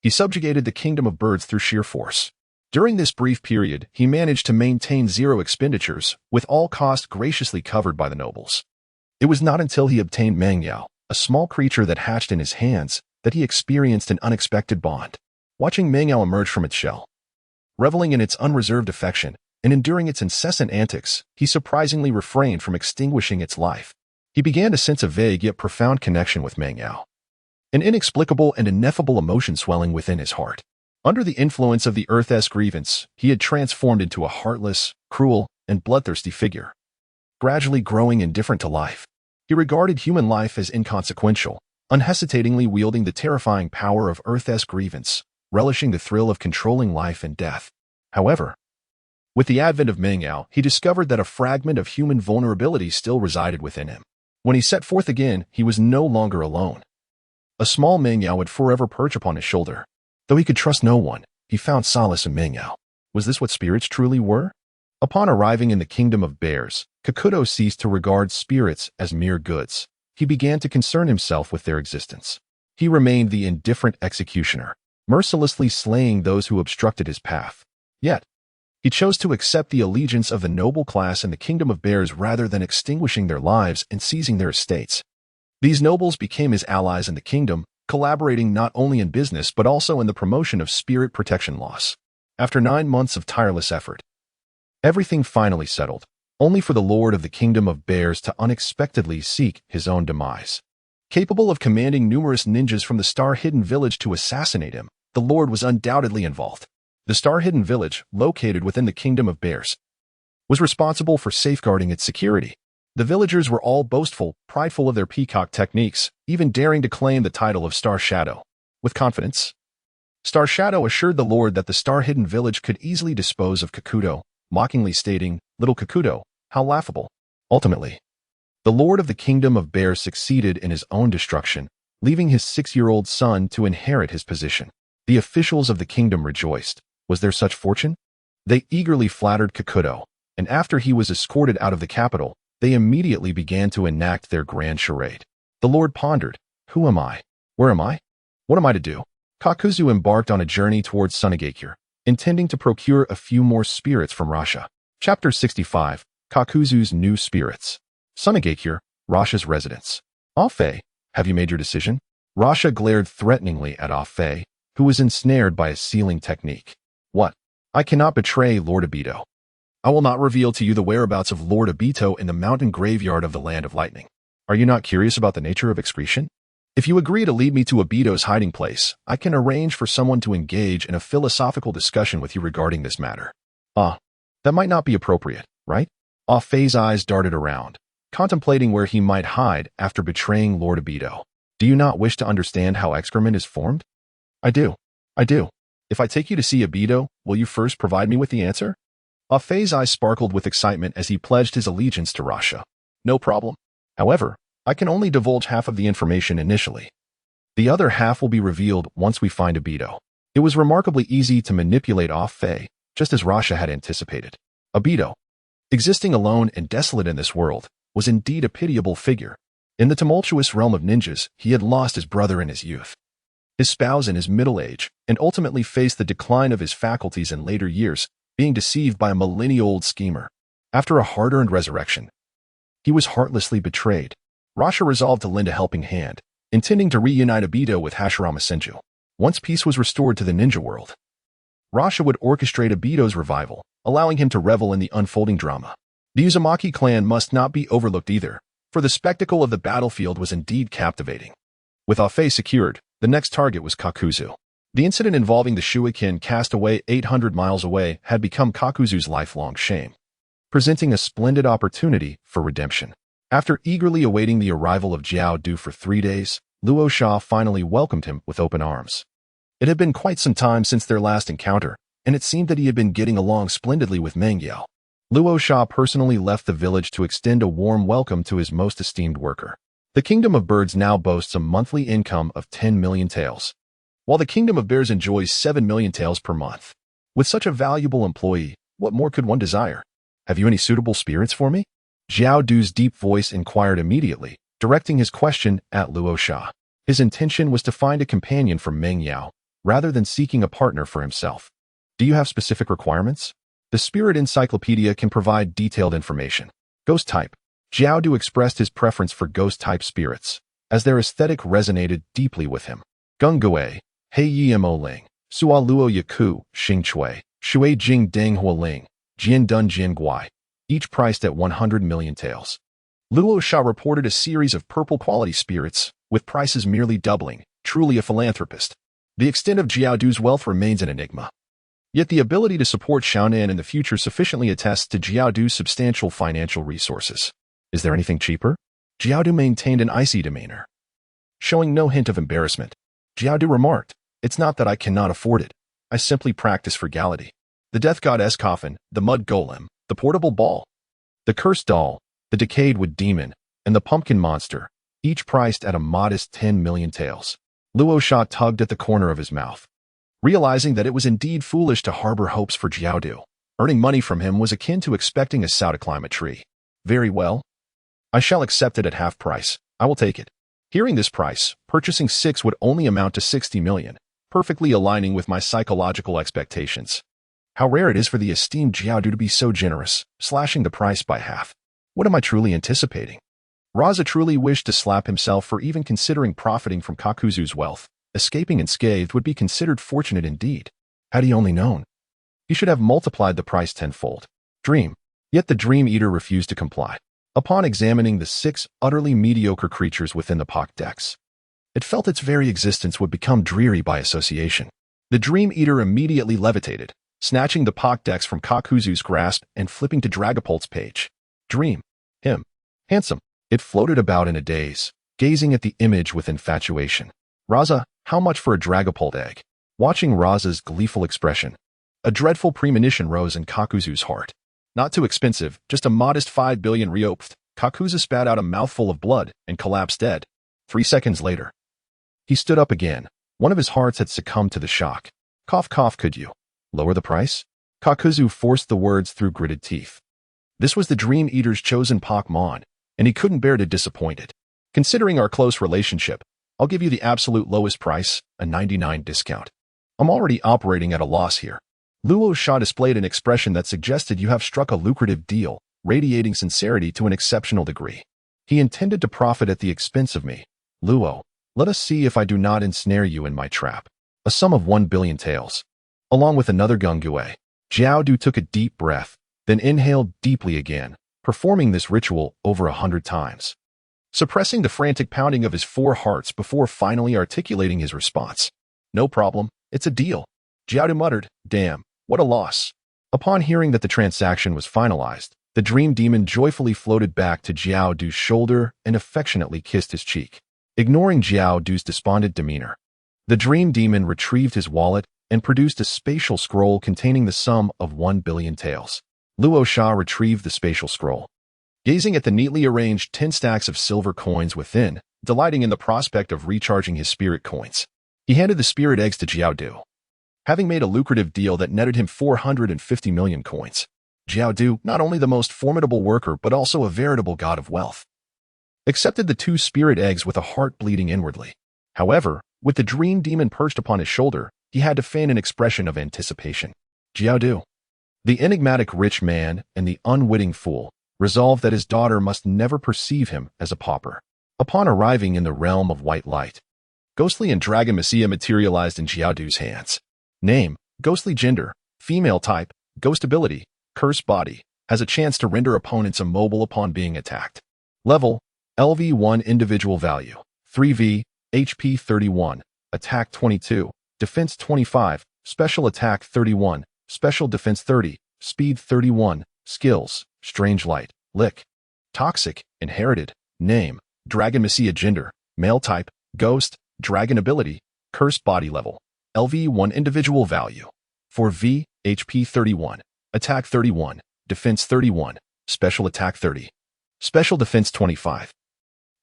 A: he subjugated the kingdom of birds through sheer force. During this brief period, he managed to maintain 0 expenditures, with all costs graciously covered by the nobles. It was not until he obtained Mangyao, a small creature that hatched in his hands, that he experienced an unexpected bond. Watching Mangyao emerge from its shell, reveling in its unreserved affection, and enduring its incessant antics, he surprisingly refrained from extinguishing its life. He began to sense a vague yet profound connection with Mangyao, an inexplicable and ineffable emotion swelling within his heart. Under the influence of the Earth's grievance, he had transformed into a heartless, cruel, and bloodthirsty figure, gradually growing indifferent to life. He regarded human life as inconsequential, unhesitatingly wielding the terrifying power of Earth's grievance, relishing the thrill of controlling life and death. However, with the advent of Mangyao, he discovered that a fragment of human vulnerability still resided within him. When he set forth again, he was no longer alone. A small Mangyao would forever perch upon his shoulder. Though he could trust no one, he found solace in Mangyao. Was this what spirits truly were? Upon arriving in the kingdom of bears, Kakuzu ceased to regard spirits as mere goods. He began to concern himself with their existence. He remained the indifferent executioner, mercilessly slaying those who obstructed his path. Yet, he chose to accept the allegiance of the noble class in the kingdom of bears rather than extinguishing their lives and seizing their estates. These nobles became his allies in the kingdom, collaborating not only in business but also in the promotion of spirit protection laws. After 9 months of tireless effort, everything finally settled, only for the lord of the kingdom of bears to unexpectedly seek his own demise. Capable of commanding numerous ninjas from the star-hidden village to assassinate him, the lord was undoubtedly involved. The star-hidden village, located within the Kingdom of Bears, was responsible for safeguarding its security. The villagers were all boastful, prideful of their peacock techniques, even daring to claim the title of Star Shadow. With confidence, Star Shadow assured the Lord that the star-hidden village could easily dispose of Kakuzu, mockingly stating, "Little Kakuzu, how laughable." Ultimately, the Lord of the Kingdom of Bears succeeded in his own destruction, leaving his 6-year-old son to inherit his position. The officials of the kingdom rejoiced. Was there such fortune? They eagerly flattered Kakuzu, and after he was escorted out of the capital, they immediately began to enact their grand charade. The Lord pondered, "Who am I? Where am I? What am I to do?" Kakuzu embarked on a journey towards Sunagakure, intending to procure a few more spirits from Rasha. Chapter 65, Kakuzu's New Spirits. Sunagakure, Rasha's residence. Afe, have you made your decision? Rasha glared threateningly at Afe, who was ensnared by a sealing technique. What? I cannot betray Lord Obito. I will not reveal to you the whereabouts of Lord Obito in the mountain graveyard of the Land of Lightning. Are you not curious about the nature of excretion? If you agree to lead me to Obito's hiding place, I can arrange for someone to engage in a philosophical discussion with you regarding this matter. That might not be appropriate, right? Afe's eyes darted around, contemplating where he might hide after betraying Lord Obito. Do you not wish to understand how excrement is formed? I do. If I take you to see Obito, will you first provide me with the answer? Afe's eyes sparkled with excitement as he pledged his allegiance to Rasha. No problem. However, I can only divulge half of the information initially. The other half will be revealed once we find Obito. It was remarkably easy to manipulate Afe, just as Rasha had anticipated. Obito, existing alone and desolate in this world, was indeed a pitiable figure. In the tumultuous realm of ninjas, he had lost his brother in his youth, his spouse in his middle age, and ultimately faced the decline of his faculties in later years, being deceived by a millennia-old schemer. After a hard-earned resurrection, he was heartlessly betrayed. Rasha resolved to lend a helping hand, intending to reunite Obito with Hashirama Senju. Once peace was restored to the ninja world, Rasha would orchestrate Obito's revival, allowing him to revel in the unfolding drama. The Uzumaki clan must not be overlooked either, for the spectacle of the battlefield was indeed captivating. With Afe secured, the next target was Kakuzu. The incident involving the Shuiken cast away 800 miles away had become Kakuzu's lifelong shame, presenting a splendid opportunity for redemption. After eagerly awaiting the arrival of Jialuoluo for 3 days, Luo Sha finally welcomed him with open arms. It had been quite some time since their last encounter, and it seemed that he had been getting along splendidly with Mangyao. Luo Sha personally left the village to extend a warm welcome to his most esteemed worker. The Kingdom of Birds now boasts a monthly income of 10 million taels, while the Kingdom of Bears enjoys 7 million taels per month. With such a valuable employee, what more could one desire? Have you any suitable spirits for me? Jialuoluo's deep voice inquired immediately, directing his question at Luo Sha. His intention was to find a companion for Meng Yao, rather than seeking a partner for himself. Do you have specific requirements? The Spirit Encyclopedia can provide detailed information. Ghost type. Jialuoluo expressed his preference for ghost-type spirits, as their aesthetic resonated deeply with him. Gunggue, Hei Yimo Ling, Sua Luo Yaku, Xing Chui, Shui Jing Deng Hua Ling, Jian Dun Jian Guai, each priced at 100 million taels. Luo Sha reported a series of purple-quality spirits, with prices merely doubling, truly a philanthropist. The extent of Jialuoluo's wealth remains an enigma. Yet the ability to support Xiaonan in the future sufficiently attests to Jialuoluo's substantial financial resources. Is there anything cheaper? Jialuoluo maintained an icy demeanor, showing no hint of embarrassment. Jialuoluo remarked, "It's not that I cannot afford it. I simply practice frugality. The death goddess coffin, the mud golem, the portable ball, the cursed doll, the decayed wood demon, and the pumpkin monster, each priced at a modest 10 million taels." Luo Sha tugged at the corner of his mouth, realizing that it was indeed foolish to harbor hopes for Jialuoluo. Earning money from him was akin to expecting a sow to climb a tree. Very well. I shall accept it at half price. I will take it. Hearing this price, purchasing 6 would only amount to 60 million, perfectly aligning with my psychological expectations. How rare it is for the esteemed Jialuoluo to be so generous, slashing the price by half. What am I truly anticipating? Raza truly wished to slap himself for even considering profiting from Kakuzu's wealth. Escaping unscathed would be considered fortunate indeed. Had he only known, he should have multiplied the price tenfold. Dream. Yet the Dream Eater refused to comply. Upon examining the 6 utterly mediocre creatures within the Pokédex, it felt its very existence would become dreary by association. The Dream Eater immediately levitated, snatching the Pokédex from Kakuzu's grasp and flipping to Dragapult's page. Dream. Him. Handsome. It floated about in a daze, gazing at the image with infatuation. Raza, how much for a Dragapult egg? Watching Raza's gleeful expression, a dreadful premonition rose in Kakuzu's heart. Not too expensive, just a modest 5 billion ryopth. Kakuzu spat out a mouthful of blood and collapsed dead. 3 seconds later, he stood up again. One of his hearts had succumbed to the shock. Cough, cough, could you lower the price? Kakuzu forced the words through gritted teeth. This was the Dream Eater's chosen Pokémon, and he couldn't bear to disappoint it. Considering our close relationship, I'll give you the absolute lowest price, a 99 discount. I'm already operating at a loss here. Luo Sha displayed an expression that suggested you have struck a lucrative deal, radiating sincerity to an exceptional degree. He intended to profit at the expense of me. Luo, let us see if I do not ensnare you in my trap. A sum of 1 billion taels. Along with another Gungue, Jialuoluo took a deep breath, then inhaled deeply again, performing this ritual over 100 times. Suppressing the frantic pounding of his 4 hearts before finally articulating his response. No problem, it's a deal. Jialuoluo muttered, damn, what a loss. Upon hearing that the transaction was finalized, the Dream Demon joyfully floated back to Jialuoluo's shoulder and affectionately kissed his cheek. Ignoring Jialuoluo's despondent demeanor, the Dream Demon retrieved his wallet and produced a spatial scroll containing the sum of 1 billion taels. Luo Sha retrieved the spatial scroll. Gazing at the neatly arranged 10 stacks of silver coins within, delighting in the prospect of recharging his spirit coins, he handed the spirit eggs to Jialuoluo. Having made a lucrative deal that netted him 450 million coins, Jialuoluo, not only the most formidable worker but also a veritable god of wealth, accepted the 2 spirit eggs with a heart bleeding inwardly. However, with the Dream Demon perched upon his shoulder, he had to feign an expression of anticipation. Jialuoluo, the enigmatic rich man and the unwitting fool, resolved that his daughter must never perceive him as a pauper. Upon arriving in the realm of white light, Ghostly and Dragon Messiah materialized in Jialuoluo's hands. Name, Ghostly gender, female type, ghost ability, curse body, has a chance to render opponents immobile upon being attacked. Level, LV1 individual value, 3V, HP 31, attack 22, defense 25, special attack 31, special defense 30, speed 31, skills, strange light, lick, toxic, inherited, name, Dragon Messiah gender, male type, ghost, dragon ability, curse body level, LV1 individual value, 4V, HP 31, attack 31, defense 31, special attack 30, special defense 25,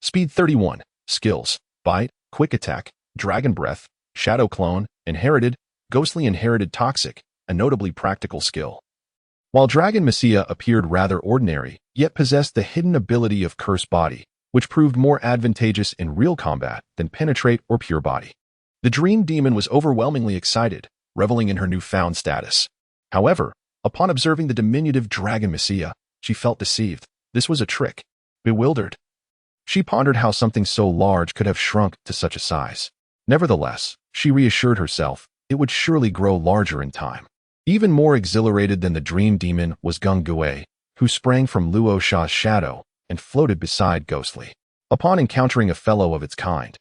A: speed 31, skills, bite, quick attack, dragon breath, shadow clone, inherited, ghostly inherited toxic, a notably practical skill. While Dragon Messiah appeared rather ordinary, yet possessed the hidden ability of curse body, which proved more advantageous in real combat than penetrate or pure body. The Dream Demon was overwhelmingly excited, reveling in her newfound status. However, upon observing the diminutive Dragon Messiah, she felt deceived. This was a trick. Bewildered, she pondered how something so large could have shrunk to such a size. Nevertheless, she reassured herself it would surely grow larger in time. Even more exhilarated than the Dream Demon was Gungue, who sprang from Luo Sha's shadow and floated beside Ghostly. Upon encountering a fellow of its kind,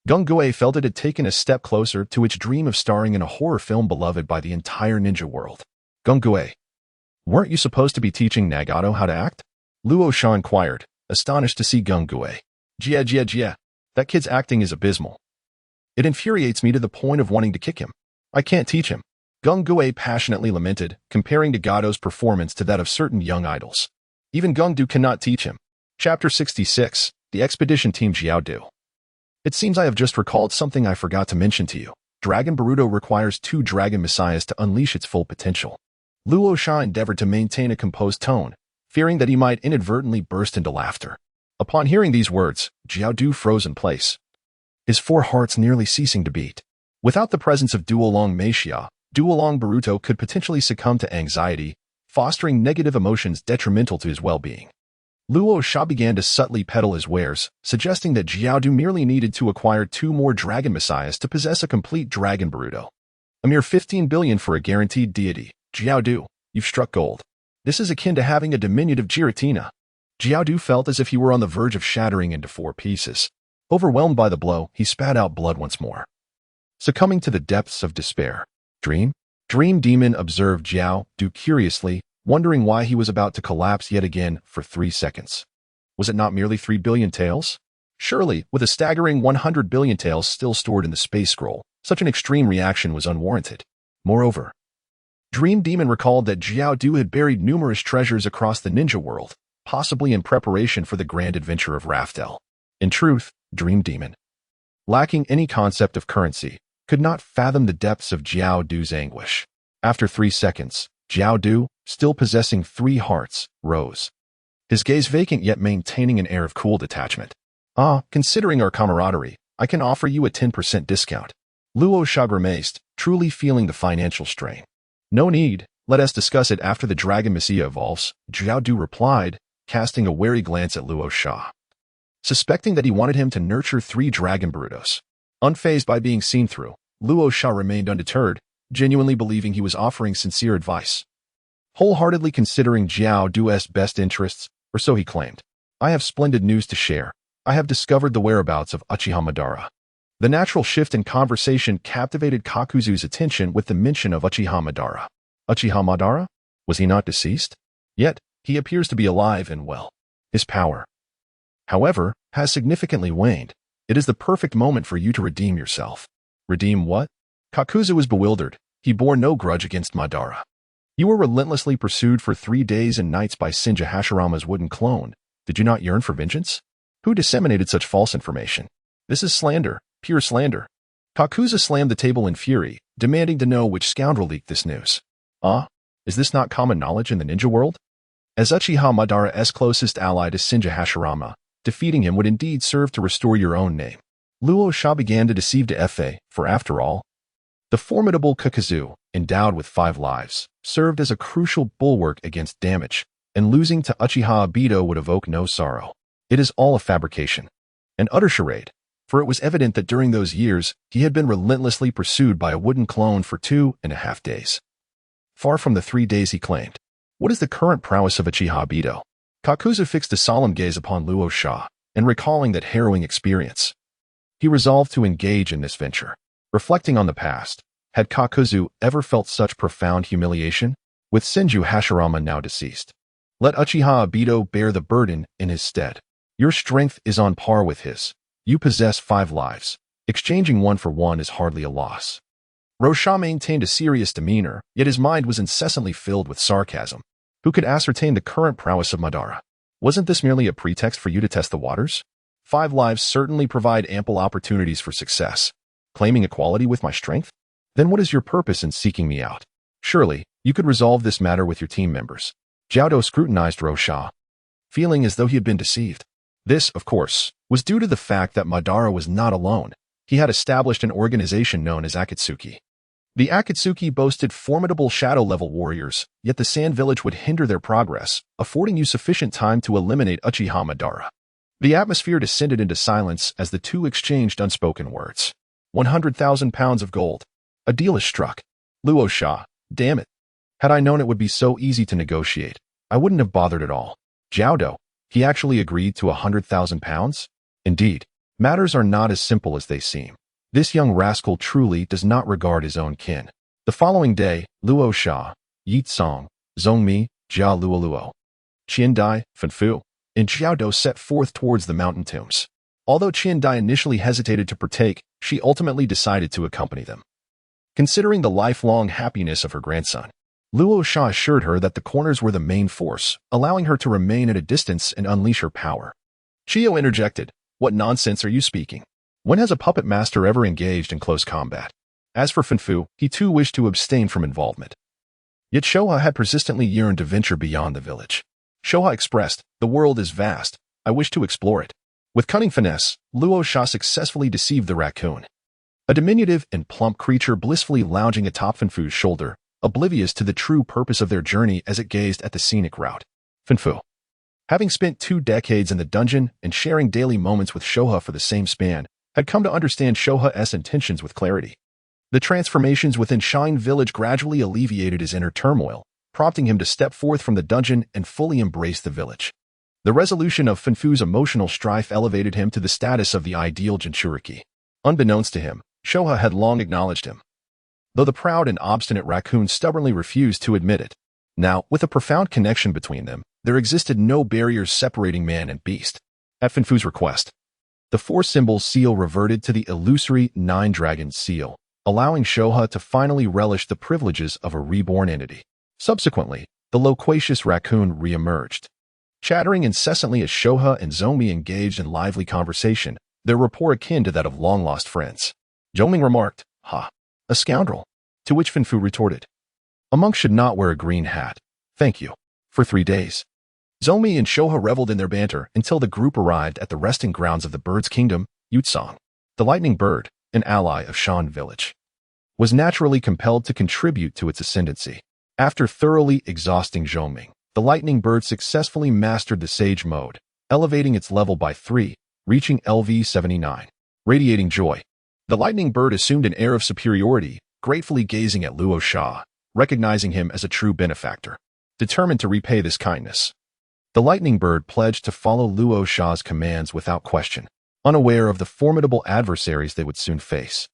A: Gungue felt it had taken a step closer to its dream of starring in a horror film beloved by the entire ninja world. Gungue, weren't you supposed to be teaching Nagato how to act? Luo Sha inquired, astonished to see Gungue. Jia, that kid's acting is abysmal. It infuriates me to the point of wanting to kick him. I can't teach him. Gungue passionately lamented, comparing Nagato's performance to that of certain young idols. Even Gungdu cannot teach him. Chapter 66, The Expedition Team Jialuoluo. It seems I have just recalled something I forgot to mention to you. Dragon Boruto requires 2 Dragon Messiahs to unleash its full potential. Luo Sha endeavored to maintain a composed tone, fearing that he might inadvertently burst into laughter. Upon hearing these words, Jialuoluo froze in place, his 4 hearts nearly ceasing to beat. Without the presence of Duolong Meishia, Duolong Boruto could potentially succumb to anxiety, fostering negative emotions detrimental to his well-being. Luo Sha began to subtly peddle his wares, suggesting that Jialuoluo merely needed to acquire 2 more Dragon Messiahs to possess a complete Dragon Boruto. A mere 15 billion for a guaranteed deity. Jialuoluo, you've struck gold. This is akin to having a diminutive Giratina. Jialuoluo felt as if he were on the verge of shattering into 4 pieces. Overwhelmed by the blow, he spat out blood once more. succumbing to the depths of despair. Dream? Dream Demon observed Jialuoluo curiously, wondering why he was about to collapse yet again for 3 seconds. Was it not merely 3 billion taels? Surely, with a staggering 100 billion taels still stored in the space scroll, such an extreme reaction was unwarranted. Moreover, Dream Demon recalled that Jialuoluo had buried numerous treasures across the ninja world, possibly in preparation for the grand adventure of Raftel. In truth, Dream Demon, lacking any concept of currency, could not fathom the depths of Jialuoluo's anguish. After 3 seconds, Jialuoluo, still possessing 3 hearts, rose. His gaze vacant yet maintaining an air of cool detachment. Considering our camaraderie, I can offer you a 10% discount. Luo Sha grimaced, truly feeling the financial strain. No need, let us discuss it after the Dragon Messiah evolves, Jialuoluo replied, casting a wary glance at Luo Sha. Suspecting that he wanted him to nurture 3 dragon Brutos. Unfazed by being seen through, Luo Sha remained undeterred, genuinely believing he was offering sincere advice. Wholeheartedly considering Jialuoluo's best interests, or so he claimed. I have splendid news to share. I have discovered the whereabouts of Uchiha Madara. The natural shift in conversation captivated Kakuzu's attention with the mention of Uchiha Madara. Uchiha Madara? Was he not deceased? Yet, he appears to be alive and well. His power, however, has significantly waned. It is the perfect moment for you to redeem yourself. Redeem what? Kakuzu was bewildered. He bore no grudge against Madara. You were relentlessly pursued for 3 days and nights by Senju Hashirama's wooden clone. Did you not yearn for vengeance? Who disseminated such false information? This is slander, pure slander. Kakuzu slammed the table in fury, demanding to know which scoundrel leaked this news. Is this not common knowledge in the ninja world? As Uchiha Madara's closest ally to Senju Hashirama, defeating him would indeed serve to restore your own name. Luo Sha began to deceive to Fa, for after all, the formidable Kakuzu, endowed with 5 lives, served as a crucial bulwark against damage, and losing to Uchiha Obito would evoke no sorrow. It is all a fabrication, an utter charade, for it was evident that during those years he had been relentlessly pursued by a wooden clone for 2.5 days. Far from the 3 days he claimed. What is the current prowess of Uchiha Obito? Kakuzu fixed a solemn gaze upon Luo Sha, and recalling that harrowing experience, he resolved to engage in this venture. Reflecting on the past, had Kakuzu ever felt such profound humiliation? With Senju Hashirama now deceased, let Uchiha Obito bear the burden in his stead. Your strength is on par with his. You possess 5 lives. Exchanging 1 for 1 is hardly a loss. Rosha maintained a serious demeanor, yet his mind was incessantly filled with sarcasm. Who could ascertain the current prowess of Madara? Wasn't this merely a pretext for you to test the waters? 5 lives certainly provide ample opportunities for success. Claiming equality with my strength? Then what is your purpose in seeking me out? Surely, you could resolve this matter with your team members. Jialuoluo scrutinized Rosha, feeling as though he had been deceived. This, of course, was due to the fact that Madara was not alone. He had established an organization known as Akatsuki. The Akatsuki boasted formidable shadow-level warriors, yet the Sand Village would hinder their progress, affording you sufficient time to eliminate Uchiha Madara. The atmosphere descended into silence as the two exchanged unspoken words. 100,000 pounds of gold. A deal is struck. Luo Sha, damn it. Had I known it would be so easy to negotiate, I wouldn't have bothered at all. Jialuoluo, he actually agreed to 100,000 pounds? Indeed, matters are not as simple as they seem. This young rascal truly does not regard his own kin. The following day, Luo Sha, Yecang, Zhongmi, Jialuoluo, Qiandai, Fanfu, and Jialuoluo set forth towards the mountain tombs. Although Qiandai initially hesitated to partake, she ultimately decided to accompany them. Considering the lifelong happiness of her grandson, Luo Sha assured her that the corners were the main force, allowing her to remain at a distance and unleash her power. Chio interjected, "What nonsense are you speaking? When has a puppet master ever engaged in close combat?" As for Fanfu, he too wished to abstain from involvement. Yet Shoha had persistently yearned to venture beyond the village. Shoha expressed, "The world is vast. I wish to explore it." With cunning finesse, Luo Sha successfully deceived the raccoon, a diminutive and plump creature blissfully lounging atop Fanfu's shoulder, oblivious to the true purpose of their journey as it gazed at the scenic route. Fanfu, having spent 2 decades in the dungeon and sharing daily moments with Shoha for the same span, had come to understand Shoha's intentions with clarity. The transformations within Shine Village gradually alleviated his inner turmoil, prompting him to step forth from the dungeon and fully embrace the village. The resolution of Fanfu's emotional strife elevated him to the status of the ideal Jinchuriki. Unbeknownst to him, Shoha had long acknowledged him, though the proud and obstinate raccoon stubbornly refused to admit it. Now, with a profound connection between them, there existed no barriers separating man and beast. At Finfu's request, the four-symbol seal reverted to the illusory nine-dragon seal, allowing Shoha to finally relish the privileges of a reborn entity. Subsequently, the loquacious raccoon re-emerged, chattering incessantly as Shoha and Zomi engaged in lively conversation, their rapport akin to that of long-lost friends. Xiangling remarked, "Ha, a scoundrel," to which Finfu retorted, "A monk should not wear a green hat. Thank you." For 3 days, Zomi and Shoha reveled in their banter until the group arrived at the resting grounds of the bird's kingdom, Yecang. The lightning bird, an ally of Shan village, was naturally compelled to contribute to its ascendancy. After thoroughly exhausting Xiangling, the lightning bird successfully mastered the sage mode, elevating its level by 3, reaching LV 79. Radiating joy, the lightning bird assumed an air of superiority, gratefully gazing at Luo Sha, recognizing him as a true benefactor. Determined to repay this kindness, the lightning bird pledged to follow Luo Sha's commands without question, unaware of the formidable adversaries they would soon face.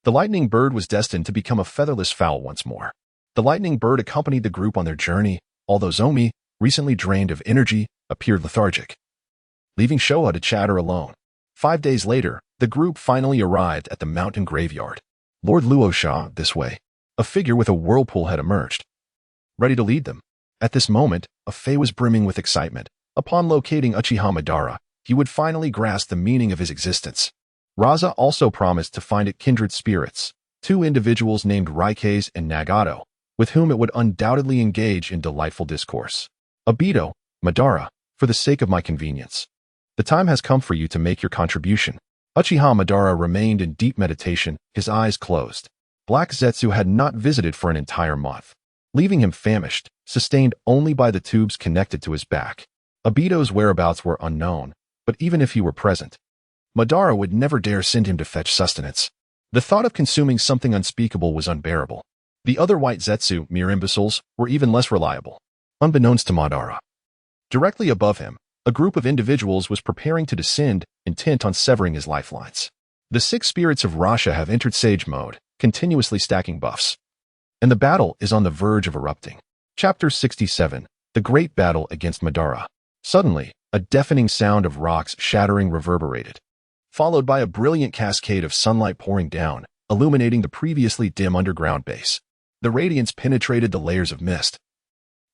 A: The lightning bird was destined to become a featherless fowl once more. The lightning bird accompanied the group on their journey, although Zomi, recently drained of energy, appeared lethargic, leaving Shoha to chatter alone. 5 days later, the group finally arrived at the mountain graveyard. Lord Luo Sha, this way. A figure with a whirlpool had emerged, ready to lead them. At this moment, a Fei was brimming with excitement. Upon locating Uchiha Madara, he would finally grasp the meaning of his existence. Rasha also promised to find it kindred spirits, 2 individuals named Rikes and Nagato, with whom it would undoubtedly engage in delightful discourse. Obito, Madara, for the sake of my convenience, the time has come for you to make your contribution. Uchiha Madara remained in deep meditation, his eyes closed. Black Zetsu had not visited for an entire month, leaving him famished, sustained only by the tubes connected to his back. Obito's whereabouts were unknown, but even if he were present, Madara would never dare send him to fetch sustenance. The thought of consuming something unspeakable was unbearable. The other white Zetsu, mere imbeciles, were even less reliable. Unbeknownst to Madara, directly above him, a group of individuals was preparing to descend, intent on severing his lifelines. The 6 spirits of Rasha have entered Sage mode, continuously stacking buffs, and the battle is on the verge of erupting. Chapter 67, The Great Battle Against Madara. Suddenly, a deafening sound of rocks shattering reverberated, followed by a brilliant cascade of sunlight pouring down, illuminating the previously dim underground base. The radiance penetrated the layers of mist,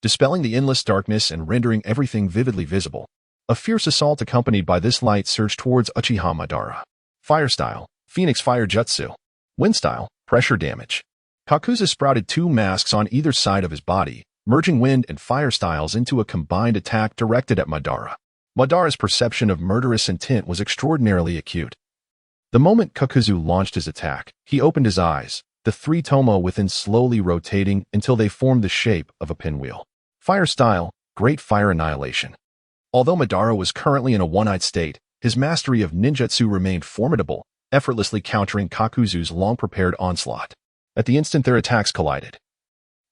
A: dispelling the endless darkness and rendering everything vividly visible. A fierce assault accompanied by this light surged towards Uchiha Madara. Fire style, Phoenix Fire Jutsu. Wind style, Pressure Damage. Kakuzu sprouted 2 masks on either side of his body, merging wind and fire styles into a combined attack directed at Madara. Madara's perception of murderous intent was extraordinarily acute. The moment Kakuzu launched his attack, he opened his eyes, the 3 Tomo within slowly rotating until they formed the shape of a pinwheel. Fire style, Great Fire Annihilation. Although Madara was currently in a one-eyed state, his mastery of ninjutsu remained formidable, effortlessly countering Kakuzu's long-prepared onslaught. At the instant their attacks collided,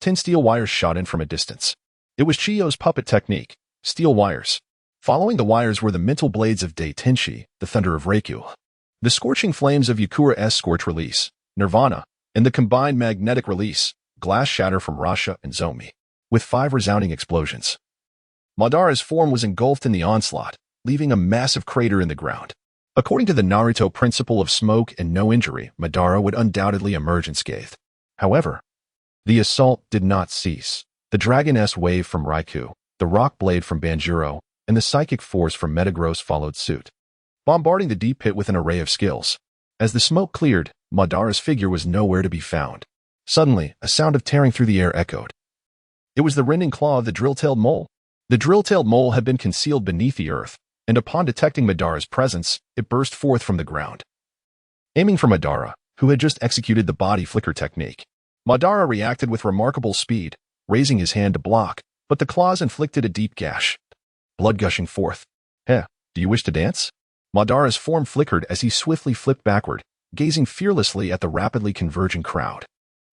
A: 10 steel wires shot in from a distance. It was Chiyo's puppet technique, steel wires. Following the wires were the mental blades of Dai Tenshi, the thunder of Reikyu, the scorching flames of Yakura's scorch release, Nirvana, and the combined magnetic release, glass shatter from Rasha and Zomi. With 5 resounding explosions, Madara's form was engulfed in the onslaught, leaving a massive crater in the ground. According to the Naruto principle of smoke and no injury, Madara would undoubtedly emerge unscathed. However, the assault did not cease. The Dragon-S wave from Raikou, the rock blade from Banjuro, and the psychic force from Metagross followed suit, bombarding the deep pit with an array of skills. As the smoke cleared, Madara's figure was nowhere to be found. Suddenly, a sound of tearing through the air echoed. It was the rending claw of the drill-tailed mole. The drill-tailed mole had been concealed beneath the earth, and upon detecting Madara's presence, it burst forth from the ground. Aiming for Madara, who had just executed the body flicker technique, Madara reacted with remarkable speed, raising his hand to block, but the claws inflicted a deep gash, blood gushing forth. "Heh, do you wish to dance?" Madara's form flickered as he swiftly flipped backward, gazing fearlessly at the rapidly converging crowd.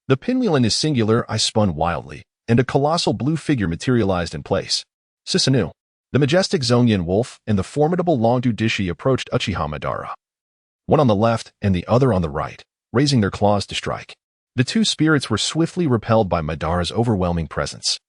A: The pinwheel in his singular eye spun wildly, and a colossal blue figure materialized in place. Susanoo, the majestic Zonyan wolf, and the formidable Longdu Dishi approached Uchiha Madara, one on the left and the other on the right, raising their claws to strike. The two spirits were swiftly repelled by Madara's overwhelming presence.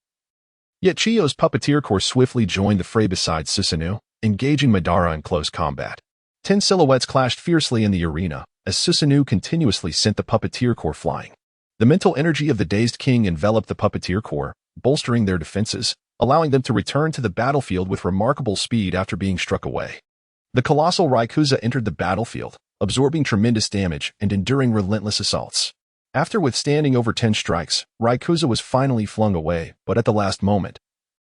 A: Yet Chiyo's puppeteer corps swiftly joined the fray beside Susanoo, engaging Madara in close combat. 10 silhouettes clashed fiercely in the arena, as Susanoo continuously sent the puppeteer corps flying. The mental energy of the dazed king enveloped the puppeteer corps, bolstering their defenses, allowing them to return to the battlefield with remarkable speed after being struck away. The colossal Raykuza entered the battlefield, absorbing tremendous damage and enduring relentless assaults. After withstanding over 10 strikes, Raykuza was finally flung away, but at the last moment,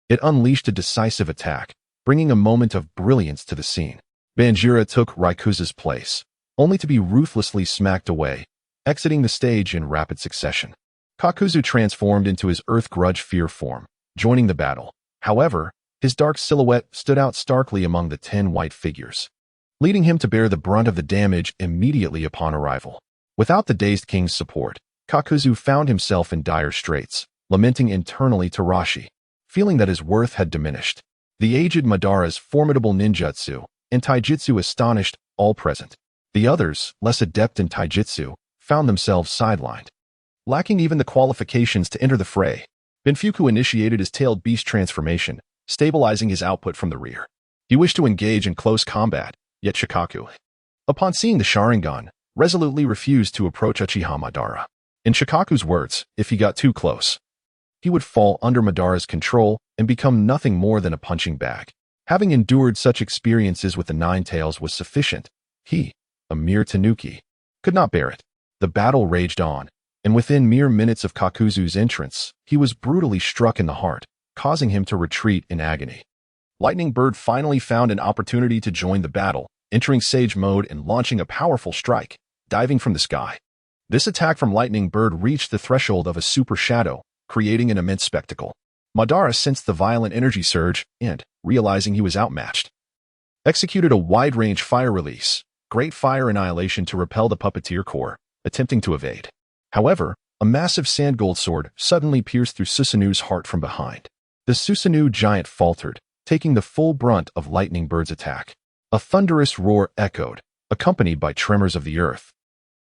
A: it unleashed a decisive attack, bringing a moment of brilliance to the scene. Banjira took Raykuza's place, only to be ruthlessly smacked away, exiting the stage in rapid succession. Kakuzu transformed into his Earth Grudge Fear form, joining the battle. However, his dark silhouette stood out starkly among the 10 white figures, leading him to bear the brunt of the damage immediately upon arrival. Without the dazed king's support, Kakuzu found himself in dire straits, lamenting internally to Rashi, feeling that his worth had diminished. The aged Madara's formidable ninjutsu and taijutsu astonished all present. The others, less adept in taijutsu, found themselves sidelined, lacking even the qualifications to enter the fray. Benfuku initiated his tailed beast transformation, stabilizing his output from the rear. He wished to engage in close combat, yet Shikaku, upon seeing the Sharingan, resolutely refused to approach Uchiha Madara. In Shikaku's words, if he got too close, he would fall under Madara's control and become nothing more than a punching bag. Having endured such experiences with the Nine Tails was sufficient. He, a mere tanuki, could not bear it. The battle raged on, and within mere minutes of Kakuzu's entrance, he was brutally struck in the heart, causing him to retreat in agony. Lightning Bird finally found an opportunity to join the battle, entering Sage Mode and launching a powerful strike, diving from the sky. This attack from Lightning Bird reached the threshold of a super shadow, creating an immense spectacle. Madara sensed the violent energy surge and, realizing he was outmatched, executed a wide-range fire release, Great Fire Annihilation to repel the puppeteer corps, attempting to evade. However, a massive sand gold sword suddenly pierced through Susanoo's heart from behind. The Susanoo giant faltered, taking the full brunt of Lightning Bird's attack. A thunderous roar echoed, accompanied by tremors of the earth,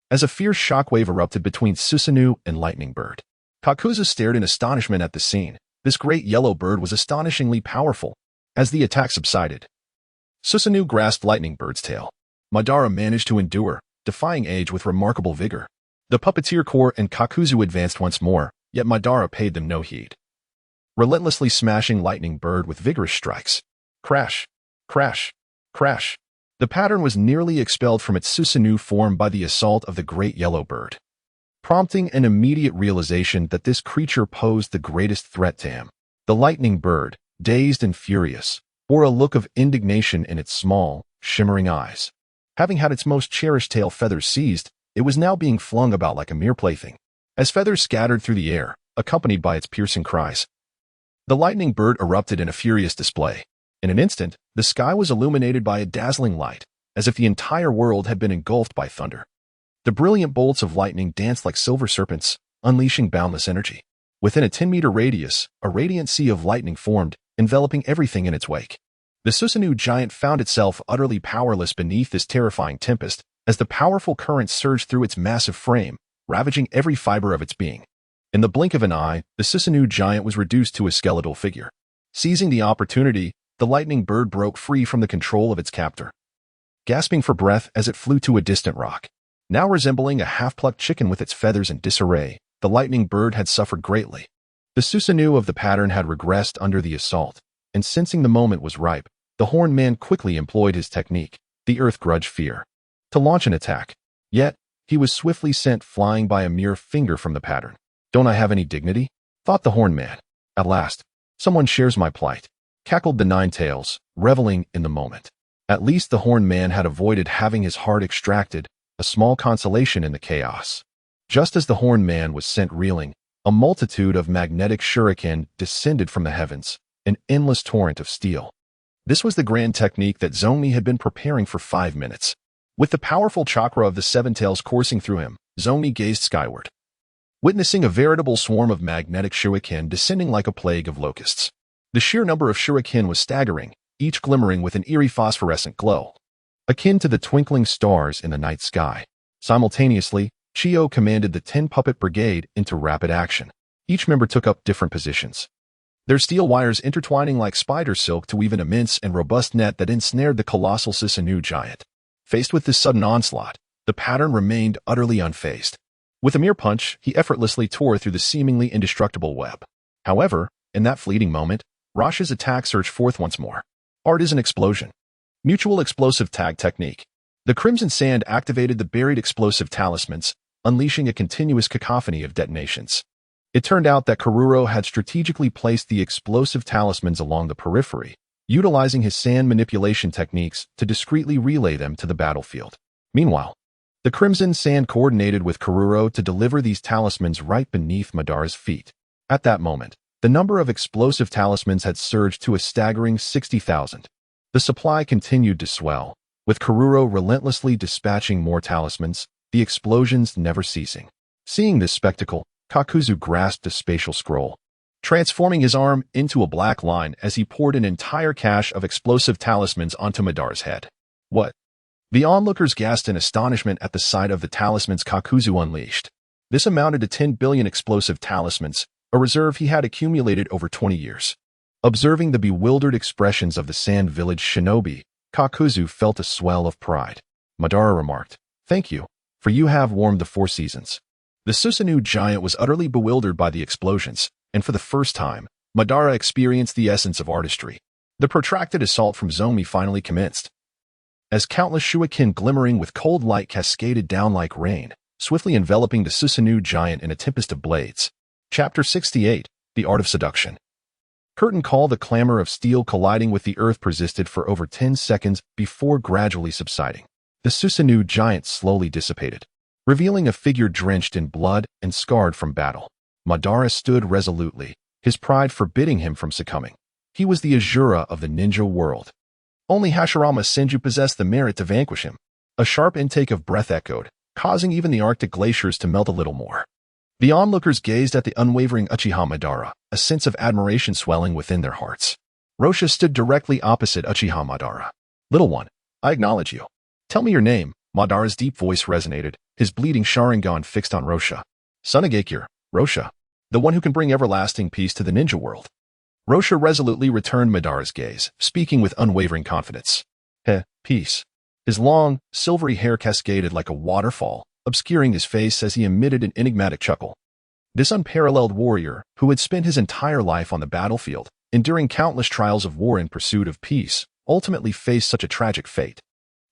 A: as a fierce shockwave erupted between Susanoo and Lightning Bird. Kakuzu stared in astonishment at the scene. This great yellow bird was astonishingly powerful. As the attack subsided, Susanoo grasped Lightning Bird's tail. Madara managed to endure, defying age with remarkable vigor. The puppeteer corps and Kakuzu advanced once more, yet Madara paid them no heed, relentlessly smashing Lightning Bird with vigorous strikes. Crash, crash, crash. The pattern was nearly expelled from its Susanoo form by the assault of the great yellow bird, prompting an immediate realization that this creature posed the greatest threat to him. The Lightning Bird, dazed and furious, bore a look of indignation in its small, shimmering eyes. Having had its most cherished tail feathers seized, it was now being flung about like a mere plaything. As feathers scattered through the air, accompanied by its piercing cries, the Lightning Bird erupted in a furious display. In an instant, the sky was illuminated by a dazzling light, as if the entire world had been engulfed by thunder. The brilliant bolts of lightning danced like silver serpents, unleashing boundless energy. Within a 10-meter radius, a radiant sea of lightning formed, enveloping everything in its wake. The Susanoo giant found itself utterly powerless beneath this terrifying tempest, as the powerful currents surged through its massive frame, ravaging every fiber of its being. In the blink of an eye, the Susanoo giant was reduced to a skeletal figure. Seizing the opportunity, the Lightning Bird broke free from the control of its captor, gasping for breath as it flew to a distant rock. Now resembling a half-plucked chicken with its feathers in disarray, the Lightning Bird had suffered greatly. The Susanoo of the pattern had regressed under the assault, and sensing the moment was ripe, the Horned Man quickly employed his technique, the Earth Grudge Fear, to launch an attack. Yet, he was swiftly sent flying by a mere finger from the pattern. "Don't I have any dignity?" thought the Horned Man. "At last, someone shares my plight," cackled the Nine Tails, reveling in the moment. At least the Horned Man had avoided having his heart extracted, a small consolation in the chaos. Just as the Horned Man was sent reeling, a multitude of magnetic shuriken descended from the heavens, an endless torrent of steel. This was the grand technique that Zongmi had been preparing for 5 minutes. With the powerful chakra of the Seven Tails coursing through him, Zongmi gazed skyward, witnessing a veritable swarm of magnetic shuriken descending like a plague of locusts. The sheer number of shuriken was staggering, each glimmering with an eerie phosphorescent glow, akin to the twinkling stars in the night sky. Simultaneously, Chiyo commanded the 10 puppet brigade into rapid action. Each member took up different positions, their steel wires intertwining like spider silk to weave an immense and robust net that ensnared the colossal Susanoo giant. Faced with this sudden onslaught, the pattern remained utterly unfazed. With a mere punch, he effortlessly tore through the seemingly indestructible web. However, in that fleeting moment, Rasha's attack surged forth once more. Art is an explosion. Mutual explosive tag technique. The Crimson Sand activated the buried explosive talismans, unleashing a continuous cacophony of detonations. It turned out that Karuro had strategically placed the explosive talismans along the periphery, utilizing his sand manipulation techniques to discreetly relay them to the battlefield. Meanwhile, the Crimson Sand coordinated with Karuro to deliver these talismans right beneath Madara's feet. At that moment, the number of explosive talismans had surged to a staggering 60,000. The supply continued to swell, with Karuro relentlessly dispatching more talismans, the explosions never ceasing. Seeing this spectacle, Kakuzu grasped a spatial scroll, transforming his arm into a black line as he poured an entire cache of explosive talismans onto Madara's head. What? The onlookers gasped in astonishment at the sight of the talismans Kakuzu unleashed. This amounted to 10 billion explosive talismans, a reserve he had accumulated over 20 years. Observing the bewildered expressions of the Sand Village shinobi, Kakuzu felt a swell of pride. Madara remarked, "Thank you, for you have warmed the 4 seasons." The Susanoo giant was utterly bewildered by the explosions, and for the first time, Madara experienced the essence of artistry. The protracted assault from Zomi finally commenced. As countless shuriken glimmering with cold light cascaded down like rain, swiftly enveloping the Susanoo giant in a tempest of blades. Chapter 68, The Art of Seduction. Curtain call. The clamor of steel colliding with the earth persisted for over 10 seconds before gradually subsiding. The Susanoo giant slowly dissipated, revealing a figure drenched in blood and scarred from battle. Madara stood resolutely, his pride forbidding him from succumbing. He was the Azura of the ninja world. Only Hashirama Senju possessed the merit to vanquish him. A sharp intake of breath echoed, causing even the Arctic glaciers to melt a little more. The onlookers gazed at the unwavering Uchiha Madara, a sense of admiration swelling within their hearts. Rasha stood directly opposite Uchiha Madara. "Little one, I acknowledge you. Tell me your name." Madara's deep voice resonated, his bleeding Sharingan fixed on Rasha. "Sunagakure, Rasha, the one who can bring everlasting peace to the ninja world." Rasha resolutely returned Madara's gaze, speaking with unwavering confidence. Peace." His long, silvery hair cascaded like a waterfall, obscuring his face as he emitted an enigmatic chuckle. This unparalleled warrior, who had spent his entire life on the battlefield, enduring countless trials of war in pursuit of peace, ultimately faced such a tragic fate.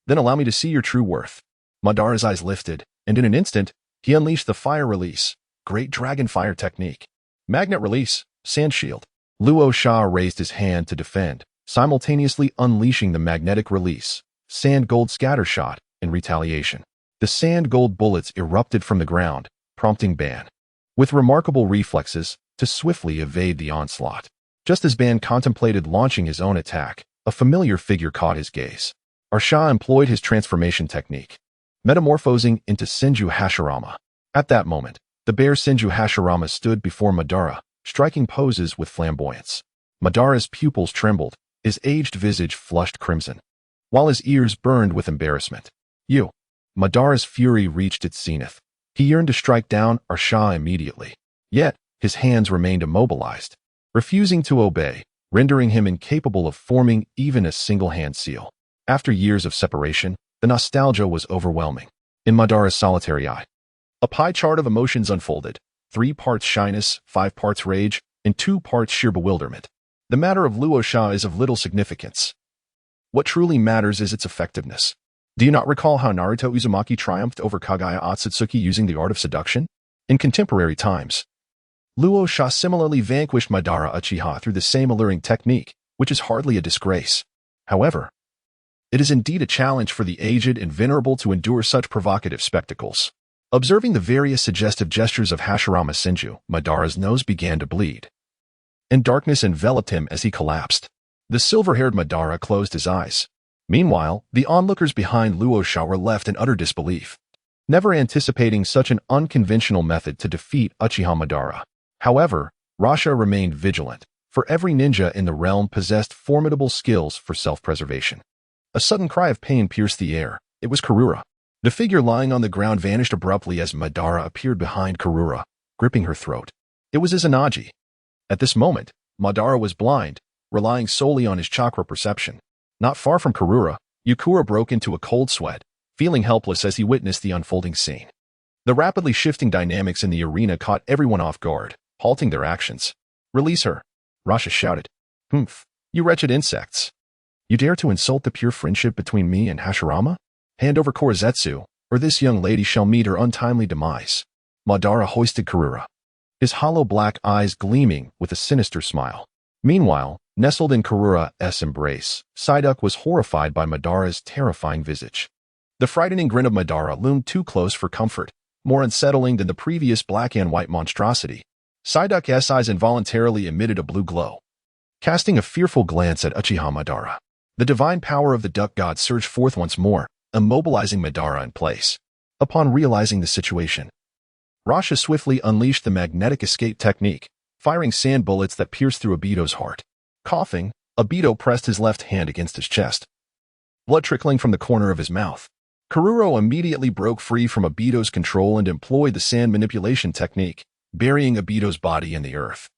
A: "Then allow me to see your true worth." Madara's eyes lifted, and in an instant, he unleashed the fire release, great dragon fire technique. Magnet release, sand shield. Luo Sha raised his hand to defend, simultaneously unleashing the magnetic release, sand gold scatter shot, in retaliation. The sand gold bullets erupted from the ground, prompting Ban, with remarkable reflexes, to swiftly evade the onslaught. Just as Ban contemplated launching his own attack, a familiar figure caught his gaze. Rasha employed his transformation technique, metamorphosing into Senju Hashirama. At that moment, the bear Senju Hashirama stood before Madara, striking poses with flamboyance. Madara's pupils trembled, his aged visage flushed crimson, while his ears burned with embarrassment. "You." Madara's fury reached its zenith. He yearned to strike down Rasha immediately. Yet, his hands remained immobilized, refusing to obey, rendering him incapable of forming even a single hand seal. After years of separation, the nostalgia was overwhelming. In Madara's solitary eye, a pie chart of emotions unfolded, 3 parts shyness, 5 parts rage, and 2 parts sheer bewilderment. The matter of Luo Sha is of little significance. What truly matters is its effectiveness. Do you not recall how Naruto Uzumaki triumphed over Kagaya Otsutsuki using the art of seduction? In contemporary times, Luo Sha similarly vanquished Madara Uchiha through the same alluring technique, which is hardly a disgrace. However, it is indeed a challenge for the aged and venerable to endure such provocative spectacles. Observing the various suggestive gestures of Hashirama Senju, Madara's nose began to bleed, and darkness enveloped him as he collapsed. The silver-haired Madara closed his eyes. Meanwhile, the onlookers behind Luo Sha were left in utter disbelief, never anticipating such an unconventional method to defeat Uchiha Madara. However, Rasha remained vigilant, for every ninja in the realm possessed formidable skills for self-preservation. A sudden cry of pain pierced the air. It was Karura. The figure lying on the ground vanished abruptly as Madara appeared behind Kurura, gripping her throat. It was Izanagi. At this moment, Madara was blind, relying solely on his chakra perception. Not far from Kurura, Yukura broke into a cold sweat, feeling helpless as he witnessed the unfolding scene. The rapidly shifting dynamics in the arena caught everyone off guard, halting their actions. "Release her," Rasha shouted. "Humph, you wretched insects. You dare to insult the pure friendship between me and Hashirama? Hand over Korezetsu, or this young lady shall meet her untimely demise." Madara hoisted Kurura, his hollow black eyes gleaming with a sinister smile. Meanwhile, nestled in Kurura's embrace, Psyduck was horrified by Madara's terrifying visage. The frightening grin of Madara loomed too close for comfort, more unsettling than the previous black and white monstrosity. Psyduck's eyes involuntarily emitted a blue glow. Casting a fearful glance at Uchiha Madara, the divine power of the duck god surged forth once more, immobilizing Madara in place. Upon realizing the situation, Rasha swiftly unleashed the magnetic escape technique, firing sand bullets that pierced through Obito's heart. Coughing, Obito pressed his left hand against his chest, blood trickling from the corner of his mouth. Kururo immediately broke free from Obito's control and employed the sand manipulation technique, burying Obito's body in the earth,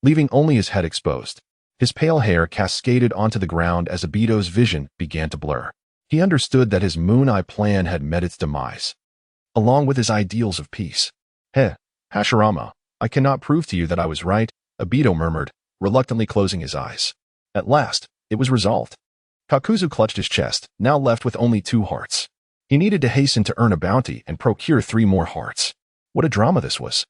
A: leaving only his head exposed. His pale hair cascaded onto the ground as Obito's vision began to blur. He understood that his Moon Eye plan had met its demise, along with his ideals of peace. "Heh, Hashirama, I cannot prove to you that I was right," Obito murmured, reluctantly closing his eyes. At last, it was resolved. Kakuzu clutched his chest, now left with only 2 hearts. He needed to hasten to earn a bounty and procure 3 more hearts. What a drama this was.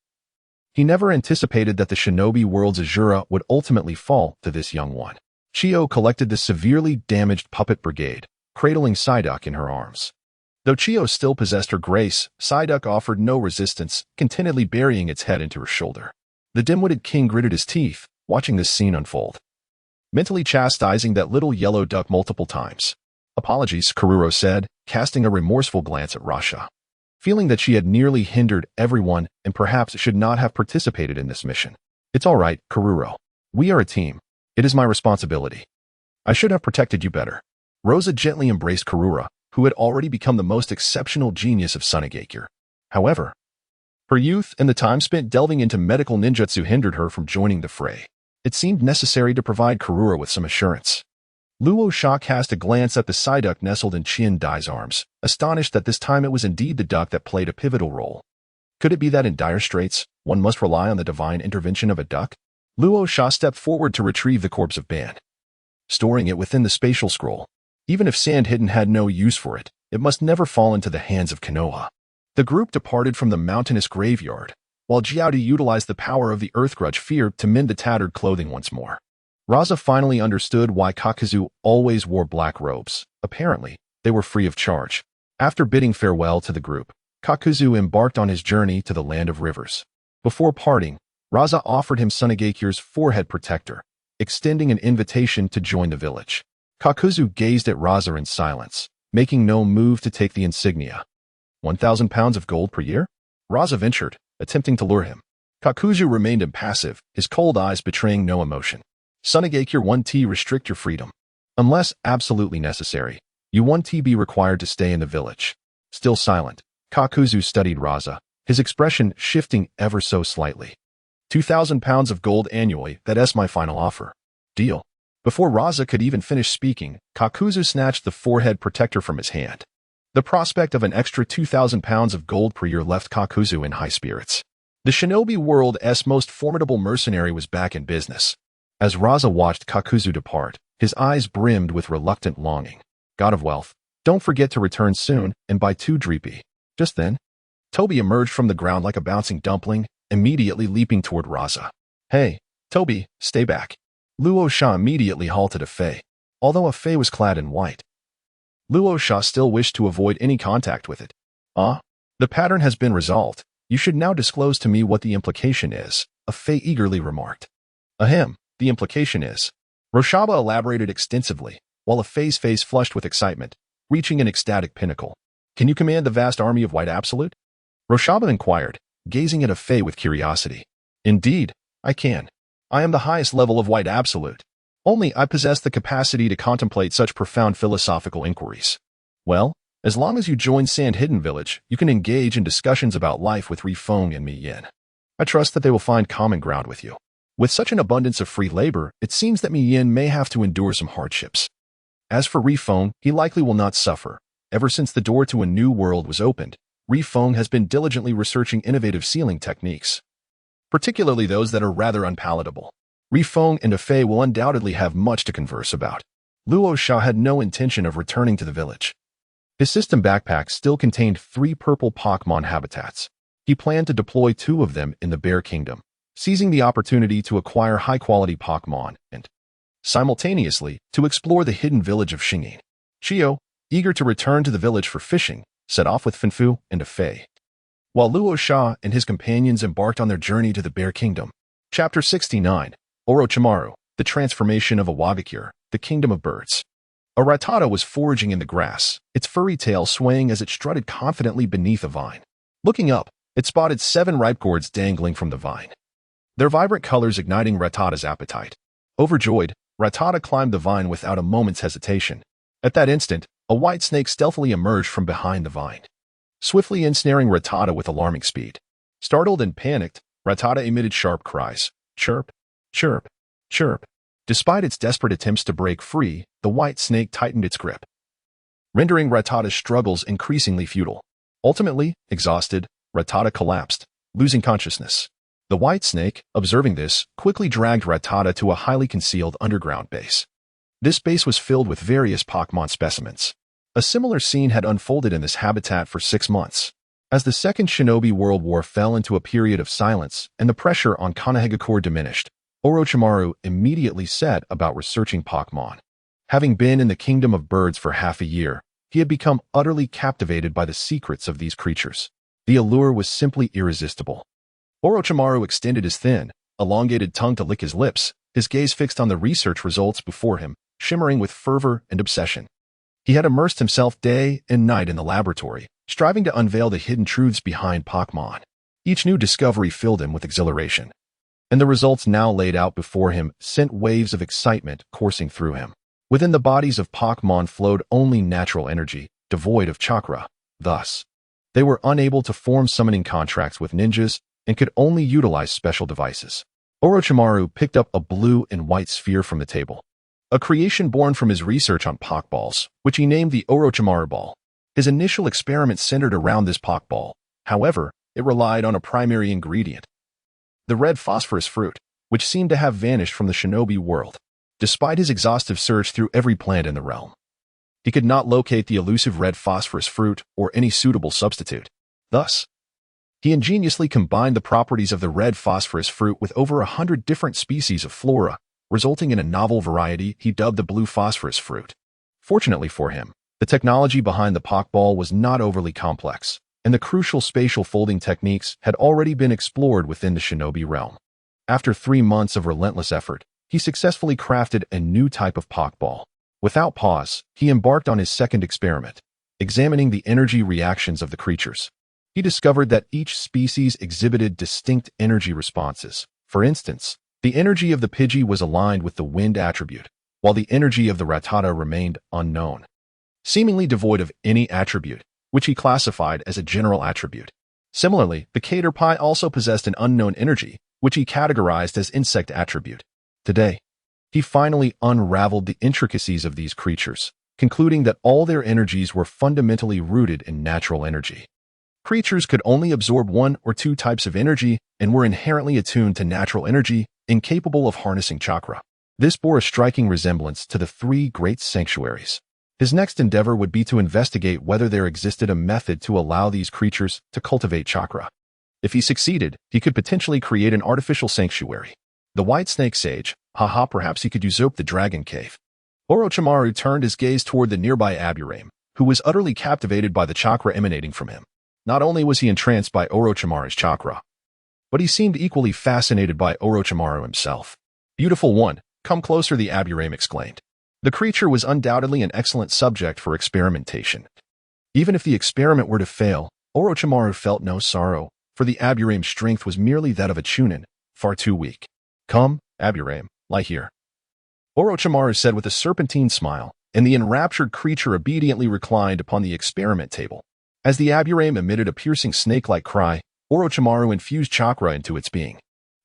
A: He never anticipated that the shinobi world's Azura would ultimately fall to this young one. Chio collected the severely damaged puppet brigade, cradling Psyduck in her arms. Though Chio still possessed her grace, Psyduck offered no resistance, contentedly burying its head into her shoulder. The dim-witted king gritted his teeth, watching this scene unfold, mentally chastising that little yellow duck multiple times. "Apologies," Kururo said, casting a remorseful glance at Rasha, feeling that she had nearly hindered everyone and perhaps should not have participated in this mission. "It's all right, Kururo. We are a team. It is my responsibility. I should have protected you better." Rosa gently embraced Kurura, who had already become the most exceptional genius of Sunagakure. However, her youth and the time spent delving into medical ninjutsu hindered her from joining the fray. It seemed necessary to provide Kurura with some assurance. Luo Sha cast a glance at the Psyduck nestled in Qian Dai's arms, astonished that this time it was indeed the duck that played a pivotal role. Could it be that in dire straits, one must rely on the divine intervention of a duck? Luo Sha stepped forward to retrieve the corpse of Ban, storing it within the spatial scroll. Even if Sand Hidden had no use for it, it must never fall into the hands of Konoha. The group departed from the mountainous graveyard, while Jialuoluo utilized the power of the Earth Grudge Fear to mend the tattered clothing once more. Raza finally understood why Kakuzu always wore black robes. Apparently, they were free of charge. After bidding farewell to the group, Kakuzu embarked on his journey to the Land of Rivers. Before parting, Raza offered him Sunagakure's forehead protector, extending an invitation to join the village. Kakuzu gazed at Raza in silence, making no move to take the insignia. 1,000 pounds of gold per year? Raza ventured, attempting to lure him. Kakuzu remained impassive, his cold eyes betraying no emotion. Sunagakure 1T restrict your freedom. Unless absolutely necessary, you 1T be required to stay in the village. Still silent, Kakuzu studied Raza, his expression shifting ever so slightly. 2,000 pounds of gold annually, that's my final offer. Deal. Before Raza could even finish speaking, Kakuzu snatched the forehead protector from his hand. The prospect of an extra 2,000 pounds of gold per year left Kakuzu in high spirits. The shinobi world's most formidable mercenary was back in business. As Raza watched Kakuzu depart, his eyes brimmed with reluctant longing. God of Wealth, don't forget to return soon and buy 2 dreepy. Just then, Toby emerged from the ground like a bouncing dumpling, immediately leaping toward Raza. Hey, Toby, stay back. Luo Sha immediately halted Afei. Although Afei was clad in white, Luo Sha still wished to avoid any contact with it. The pattern has been resolved. You should now disclose to me what the implication is, Afei eagerly remarked. Ahem. The implication is. Roshaba elaborated extensively, while Afei's face flushed with excitement, reaching an ecstatic pinnacle. Can you command the vast army of White Absolute? Roshaba inquired, gazing at Afei with curiosity. Indeed, I can. I am the highest level of White Absolute. Only I possess the capacity to contemplate such profound philosophical inquiries. Well, As long as you join Sand Hidden Village, you can engage in discussions about life with Rifeng and Mi Yin. I trust that they will find common ground with you. With such an abundance of free labor, it seems that Mi Yin may have to endure some hardships. As for Rifeng, he likely will not suffer. Ever since the door to a new world was opened, Rifeng has been diligently researching innovative sealing techniques, particularly those that are rather unpalatable. Rifeng and Fei will undoubtedly have much to converse about. Luo Sha had no intention of returning to the village. His system backpack still contained 3 purple Pokémon habitats. He planned to deploy 2 of them in the Bear Kingdom, seizing the opportunity to acquire high-quality Pokémon and, simultaneously, to explore the hidden village of Xiangling. Chio, eager to return to the village for fishing, set off with Finfu and Fei, while Luo Sha and his companions embarked on their journey to the Bear Kingdom. Chapter 69, Orochimaru, the transformation of a Wagakure, the kingdom of birds. A Rattata was foraging in the grass, its furry tail swaying as it strutted confidently beneath a vine. Looking up, it spotted 7 ripe gourds dangling from the vine, their vibrant colors igniting Rattata's appetite. Overjoyed, Rattata climbed the vine without a moment's hesitation. At that instant, a white snake stealthily emerged from behind the vine, swiftly ensnaring Rattata with alarming speed. Startled and panicked, Rattata emitted sharp cries. Chirp, chirp, chirp. Despite its desperate attempts to break free, the white snake tightened its grip, rendering Rattata's struggles increasingly futile. Ultimately, exhausted, Rattata collapsed, losing consciousness. The white snake, observing this, quickly dragged Rattata to a highly concealed underground base. This base was filled with various Pokémon specimens. A similar scene had unfolded in this habitat for 6 months. As the Second Shinobi World War fell into a period of silence and the pressure on Konohagakure diminished, Orochimaru immediately set about researching Pokémon. Having been in the kingdom of birds for half a year, he had become utterly captivated by the secrets of these creatures. The allure was simply irresistible. Orochimaru extended his thin, elongated tongue to lick his lips, his gaze fixed on the research results before him, shimmering with fervor and obsession. He had immersed himself day and night in the laboratory, striving to unveil the hidden truths behind Pokémon. Each new discovery filled him with exhilaration, and the results now laid out before him sent waves of excitement coursing through him. Within the bodies of Pokémon flowed only natural energy, devoid of chakra. Thus, they were unable to form summoning contracts with ninjas and could only utilize special devices. Orochimaru picked up a blue and white sphere from the table, a creation born from his research on Pokeballs, which he named the Orochimaru Ball. His initial experiment centered around this Pokeball. However, it relied on a primary ingredient, the red phosphorus fruit, which seemed to have vanished from the shinobi world. Despite his exhaustive search through every plant in the realm, he could not locate the elusive red phosphorus fruit or any suitable substitute. Thus, he ingeniously combined the properties of the red phosphorus fruit with over 100 different species of flora, resulting in a novel variety he dubbed the blue phosphorus fruit. Fortunately for him, the technology behind the Pokeball was not overly complex, and the crucial spatial folding techniques had already been explored within the shinobi realm. After 3 months of relentless effort, he successfully crafted a new type of Pokeball. Without pause, he embarked on his second experiment, examining the energy reactions of the creatures. He discovered that each species exhibited distinct energy responses. For instance, the energy of the Pidgey was aligned with the wind attribute, while the energy of the Rattata remained unknown, seemingly devoid of any attribute, which he classified as a general attribute. Similarly, the Caterpie also possessed an unknown energy, which he categorized as insect attribute. Today, he finally unraveled the intricacies of these creatures, concluding that all their energies were fundamentally rooted in natural energy. Creatures could only absorb 1 or 2 types of energy and were inherently attuned to natural energy, incapable of harnessing chakra. This bore a striking resemblance to the 3 great sanctuaries. His next endeavor would be to investigate whether there existed a method to allow these creatures to cultivate chakra. If he succeeded, he could potentially create an artificial sanctuary. The White Snake Sage, perhaps he could usurp the Dragon Cave. Orochimaru turned his gaze toward the nearby Aburame, who was utterly captivated by the chakra emanating from him. Not only was he entranced by Orochimaru's chakra, but he seemed equally fascinated by Orochimaru himself. "Beautiful one, come closer," the Aburame exclaimed. The creature was undoubtedly an excellent subject for experimentation. Even if the experiment were to fail, Orochimaru felt no sorrow, for the Aburame's strength was merely that of a Chunin, far too weak. "Come, Aburame, lie here," Orochimaru said with a serpentine smile, and the enraptured creature obediently reclined upon the experiment table. As the aburame emitted a piercing snake-like cry, Orochimaru infused chakra into its being.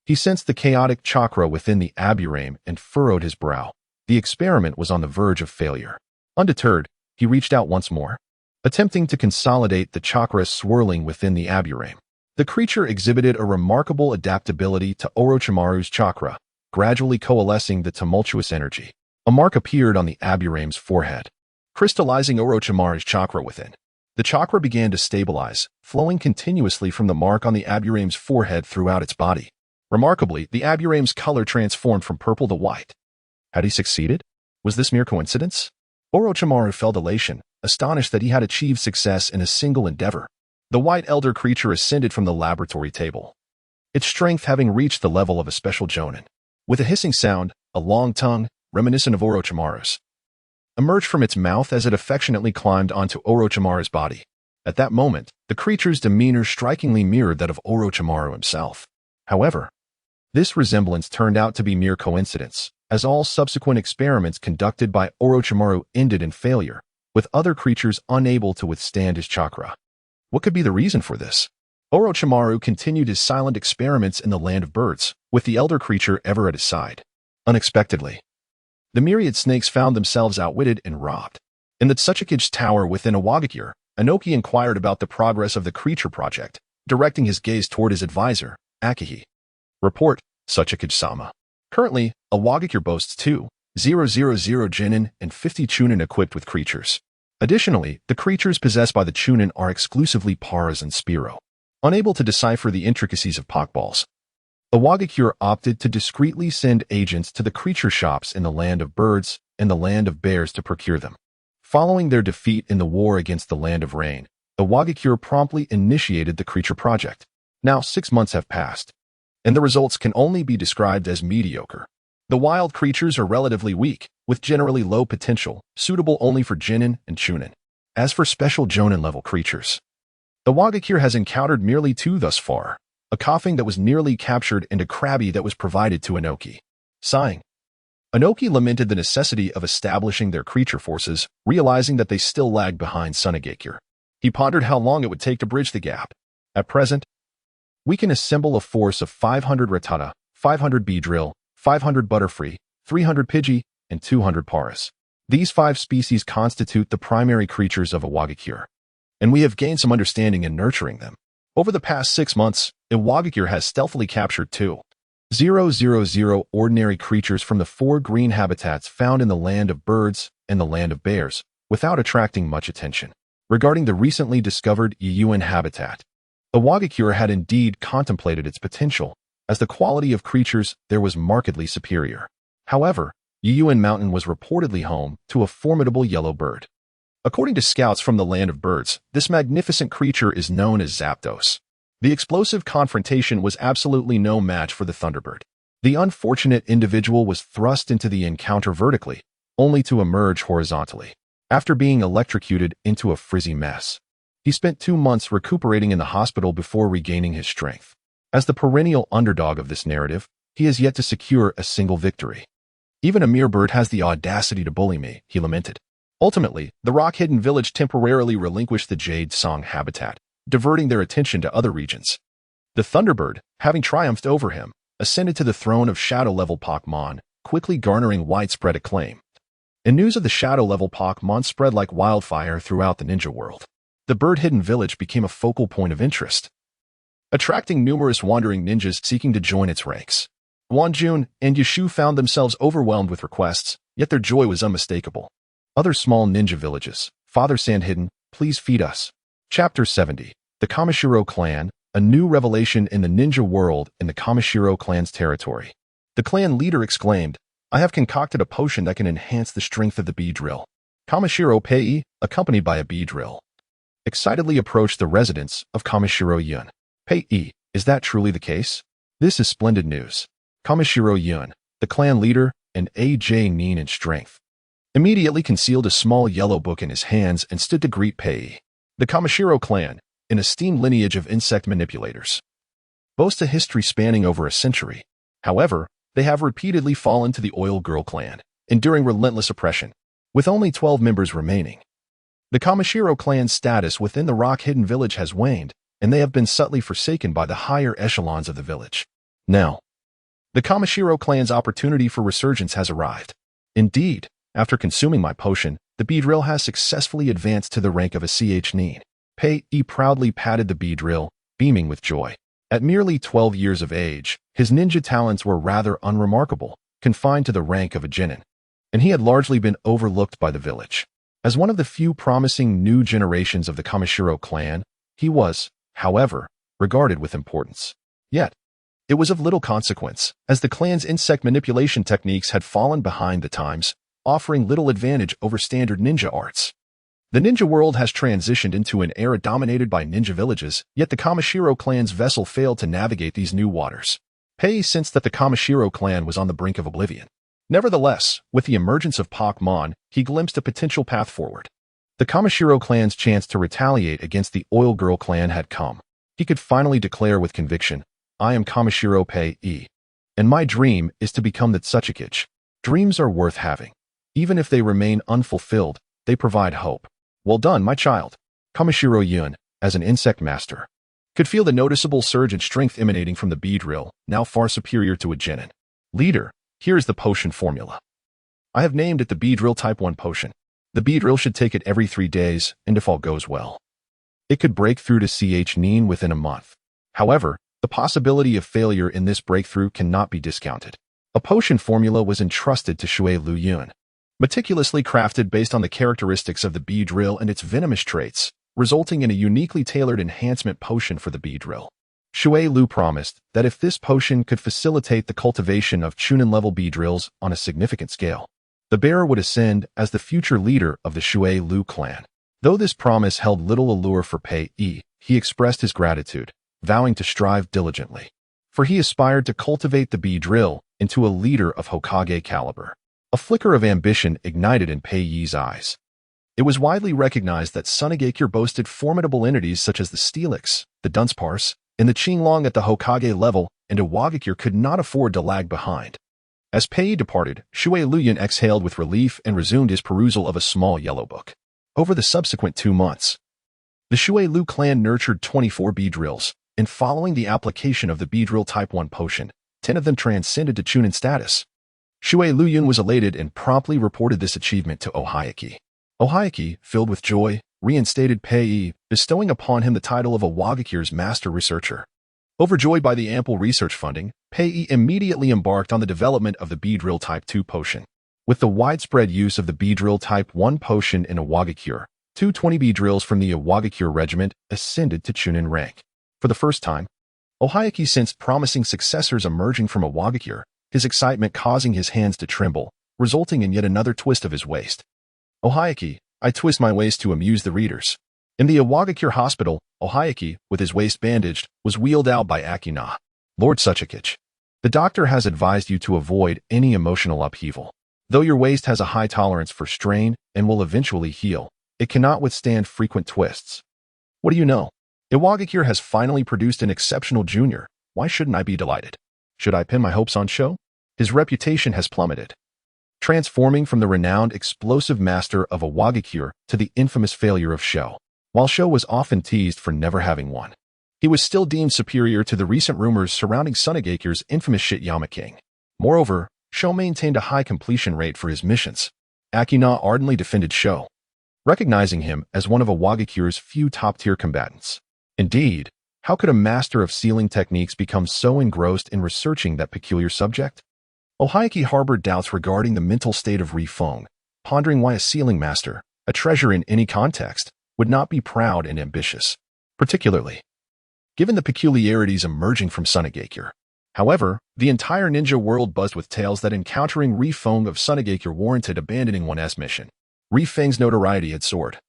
A: He sensed the chaotic chakra within the aburame and furrowed his brow. The experiment was on the verge of failure. Undeterred, he reached out once more, attempting to consolidate the chakra swirling within the aburame. The creature exhibited a remarkable adaptability to Orochimaru's chakra, gradually coalescing the tumultuous energy. A mark appeared on the aburame's forehead, crystallizing Orochimaru's chakra within. The chakra began to stabilize, flowing continuously from the mark on the aburame's forehead throughout its body. Remarkably, the aburame's color transformed from purple to white. Had he succeeded? Was this mere coincidence? Orochimaru felt elation, astonished that he had achieved success in a single endeavor. The white elder creature ascended from the laboratory table, its strength having reached the level of a special jonin. With a hissing sound, a long tongue, reminiscent of Orochimaru's, emerged from its mouth as it affectionately climbed onto Orochimaru's body. At that moment, the creature's demeanor strikingly mirrored that of Orochimaru himself. However, this resemblance turned out to be mere coincidence, as all subsequent experiments conducted by Orochimaru ended in failure, with other creatures unable to withstand his chakra. What could be the reason for this? Orochimaru continued his silent experiments in the land of birds, with the elder creature ever at his side. Unexpectedly, the myriad snakes found themselves outwitted and robbed. In the Tsukikage's tower within Awagakure, Inoki inquired about the progress of the creature project, directing his gaze toward his advisor, Akihi. Report, Tsukikage-sama. Currently, Awagakure boasts 2,000 Chunin and 50 Chunin equipped with creatures. Additionally, the creatures possessed by the Chunin are exclusively Paras and Spiro. Unable to decipher the intricacies of Pokeballs, Awagakure opted to discreetly send agents to the creature shops in the land of birds and the land of bears to procure them. Following their defeat in the war against the land of rain, Awagakure promptly initiated the creature project. Now 6 months have passed, and the results can only be described as mediocre. The wild creatures are relatively weak, with generally low potential, suitable only for Genin and Chunin. As for special Jonin-level creatures, Awagakure has encountered merely 2 thus far, a coughing that was nearly captured and a crabby that was provided to Inoki. Sighing, Inoki lamented the necessity of establishing their creature forces, realizing that they still lagged behind Sunagakure. He pondered how long it would take to bridge the gap. At present, we can assemble a force of 500 Rattata, 500 Beedrill, 500 Butterfree, 300 Pidgey, and 200 Paras. These 5 species constitute the primary creatures of Awagakure, and we have gained some understanding in nurturing them. Over the past 6 months, Awagakure has stealthily captured 2,000 ordinary creatures from the 4 green habitats found in the land of birds and the land of bears, without attracting much attention. Regarding the recently discovered Yecang habitat, Awagakure had indeed contemplated its potential, as the quality of creatures there was markedly superior. However, Yecang Mountain was reportedly home to a formidable yellow bird. According to scouts from the land of birds, this magnificent creature is known as Zapdos. The explosive confrontation was absolutely no match for the Thunderbird. The unfortunate individual was thrust into the encounter vertically, only to emerge horizontally. After being electrocuted into a frizzy mess, he spent 2 months recuperating in the hospital before regaining his strength. As the perennial underdog of this narrative, he has yet to secure a single victory. Even a mere bird has the audacity to bully me, he lamented. Ultimately, the rock-hidden village temporarily relinquished the Jade Song habitat, diverting their attention to other regions. The Thunderbird, having triumphed over him, ascended to the throne of shadow-level Pokémon, quickly garnering widespread acclaim. And news of the shadow-level Pokémon spread like wildfire throughout the ninja world. The bird-hidden village became a focal point of interest, attracting numerous wandering ninjas seeking to join its ranks. Wanjun and Yushu found themselves overwhelmed with requests, yet their joy was unmistakable. Other small ninja villages. Father Sandhidden, please feed us. Chapter 70. The Kamishiro Clan, a new revelation in the ninja world in the Kamishiro clan's territory. The clan leader exclaimed, I have concocted a potion that can enhance the strength of the Beedrill. Kamishiro Pei, accompanied by a Beedrill, excitedly approached the residence of Kamishiro Yun. Pei, is that truly the case? This is splendid news. Kamishiro Yun, the clan leader, and AJ Nin in strength, immediately concealed a small yellow book in his hands and stood to greet Pei. The Kamishiro clan, an esteemed lineage of insect manipulators, boasts a history spanning over a century. However, they have repeatedly fallen to the Oil Girl clan, enduring relentless oppression. with only 12 members remaining. The Kamishiro clan's status within the rock-hidden village has waned, and they have been subtly forsaken by the higher echelons of the village. Now, the Kamishiro clan's opportunity for resurgence has arrived. Indeed, after consuming my potion, the Beedrill has successfully advanced to the rank of a Xiangling. Pei-e proudly patted the Beedrill, beaming with joy. At merely 12 years of age, his ninja talents were rather unremarkable, confined to the rank of a Genin, and he had largely been overlooked by the village. As one of the few promising new generations of the Kamishiro clan, he was, however, regarded with importance. Yet, it was of little consequence, as the clan's insect manipulation techniques had fallen behind the times, offering little advantage over standard ninja arts. The ninja world has transitioned into an era dominated by ninja villages, yet the Kamishiro clan's vessel failed to navigate these new waters. Pei sensed that the Kamishiro clan was on the brink of oblivion. Nevertheless, with the emergence of Pokémon, he glimpsed a potential path forward. The Kamishiro clan's chance to retaliate against the Oil Girl clan had come. He could finally declare with conviction, "I am Kamishiro Pei-e, and my dream is to become the Kazekage." Dreams are worth having. Even if they remain unfulfilled, they provide hope. Well done, my child. Kamishiro Yun, as an insect master, could feel the noticeable surge in strength emanating from the Beedrill, now far superior to a Genin. Leader, here is the potion formula. I have named it the Beedrill Type 1 potion. The Beedrill should take it every 3 days, and if all goes well, it could break through to Xiangling within a month. However, the possibility of failure in this breakthrough cannot be discounted. A potion formula was entrusted to Jialuoluo Yun, meticulously crafted based on the characteristics of the Beedrill and its venomous traits, resulting in a uniquely tailored enhancement potion for the Beedrill. Jialuoluo promised that if this potion could facilitate the cultivation of Chunin-level Beedrills on a significant scale, the bearer would ascend as the future leader of the Jialuoluo clan. Though this promise held little allure for Pei-e, he expressed his gratitude, vowing to strive diligently. For he aspired to cultivate the Beedrill into a leader of Hokage caliber. A flicker of ambition ignited in Pei-e's eyes. It was widely recognized that Sunagakure boasted formidable entities such as the Steelix, the Dunsparce, and the Xiangling at the Hokage level, and Iwagakure could not afford to lag behind. As Pei departed, Jialuoluo Yun exhaled with relief and resumed his perusal of a small yellow book. Over the subsequent 2 months, the Jialuoluo clan nurtured 24 Beedrills, and following the application of the Beedrill Type 1 potion, 10 of them transcended to Chunin status. Jialuoluo Yun was elated and promptly reported this achievement to Ohayaki. Ohayaki, filled with joy, reinstated Pei-e, bestowing upon him the title of Iwagakure's master researcher. Overjoyed by the ample research funding, Pei-e immediately embarked on the development of the Beedrill Type 2 potion. With the widespread use of the Beedrill Type 1 potion in Iwagakure, 220 Beedrills from the Iwagakure regiment ascended to Chunin rank. For the first time, Ohayaki sensed promising successors emerging from Iwagakure, his excitement causing his hands to tremble, resulting in yet another twist of his waist. Ohayaki, I twist my waist to amuse the readers. In the Iwagakure hospital, Ohayaki, with his waist bandaged, was wheeled out by Akina. Lord Kazekage, the doctor has advised you to avoid any emotional upheaval. Though your waist has a high tolerance for strain and will eventually heal, it cannot withstand frequent twists. What do you know? Iwagakure has finally produced an exceptional junior. Why shouldn't I be delighted? Should I pin my hopes on Sho? His reputation has plummeted, transforming from the renowned explosive master of Iwagakure to the infamous failure of Sho. While Sho was often teased for never having won, he was still deemed superior to the recent rumors surrounding Sunagakure's infamous Shitayama King. Moreover, Sho maintained a high completion rate for his missions. Akina ardently defended Sho, recognizing him as one of Iwagakure's few top-tier combatants. Indeed, how could a master of sealing techniques become so engrossed in researching that peculiar subject? Ohayaki harbored doubts regarding the mental state of Rifeng, pondering why a sealing master, a treasure in any context, would not be proud and ambitious, particularly given the peculiarities emerging from Sunagakure. However, the entire ninja world buzzed with tales that encountering Rifeng of Sunagakure warranted abandoning one's mission. Rifeng's notoriety had soared,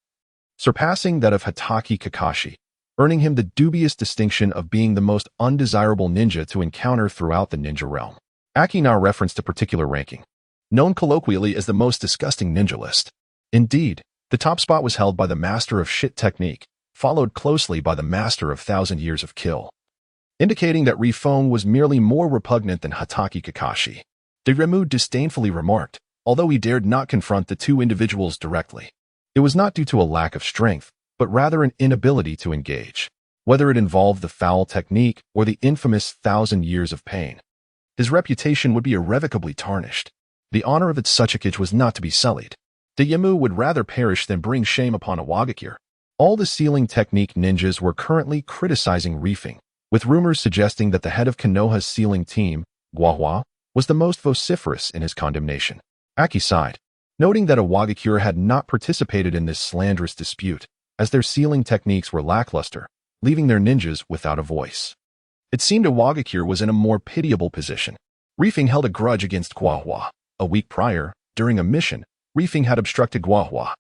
A: surpassing that of Hitaki Kakashi, earning him the dubious distinction of being the most undesirable ninja to encounter throughout the ninja realm. Akina referenced a particular ranking, known colloquially as the most disgusting ninja list. Indeed, the top spot was held by the master of shit technique, followed closely by the master of 1,000 years of kill, indicating that Rifeng was merely more repugnant than Hitaki Kakashi. Diremu disdainfully remarked, although he dared not confront the two individuals directly. It was not due to a lack of strength, but rather an inability to engage, whether it involved the foul technique or the infamous 1,000 years of pain. His reputation would be irrevocably tarnished. The honor of its Kazekage was not to be sullied. The Yamu would rather perish than bring shame upon a Wagakure. All the sealing technique ninjas were currently criticizing reefing, with rumors suggesting that the head of Konoha's sealing team, Guahua, was the most vociferous in his condemnation. Aki sighed, noting that a Wagakure had not participated in this slanderous dispute, as their sealing techniques were lackluster, leaving their ninjas without a voice. It seemed a Wagakure was in a more pitiable position. Reefing held a grudge against Guahua. A week prior, during a mission, Reefing had obstructed Guahua,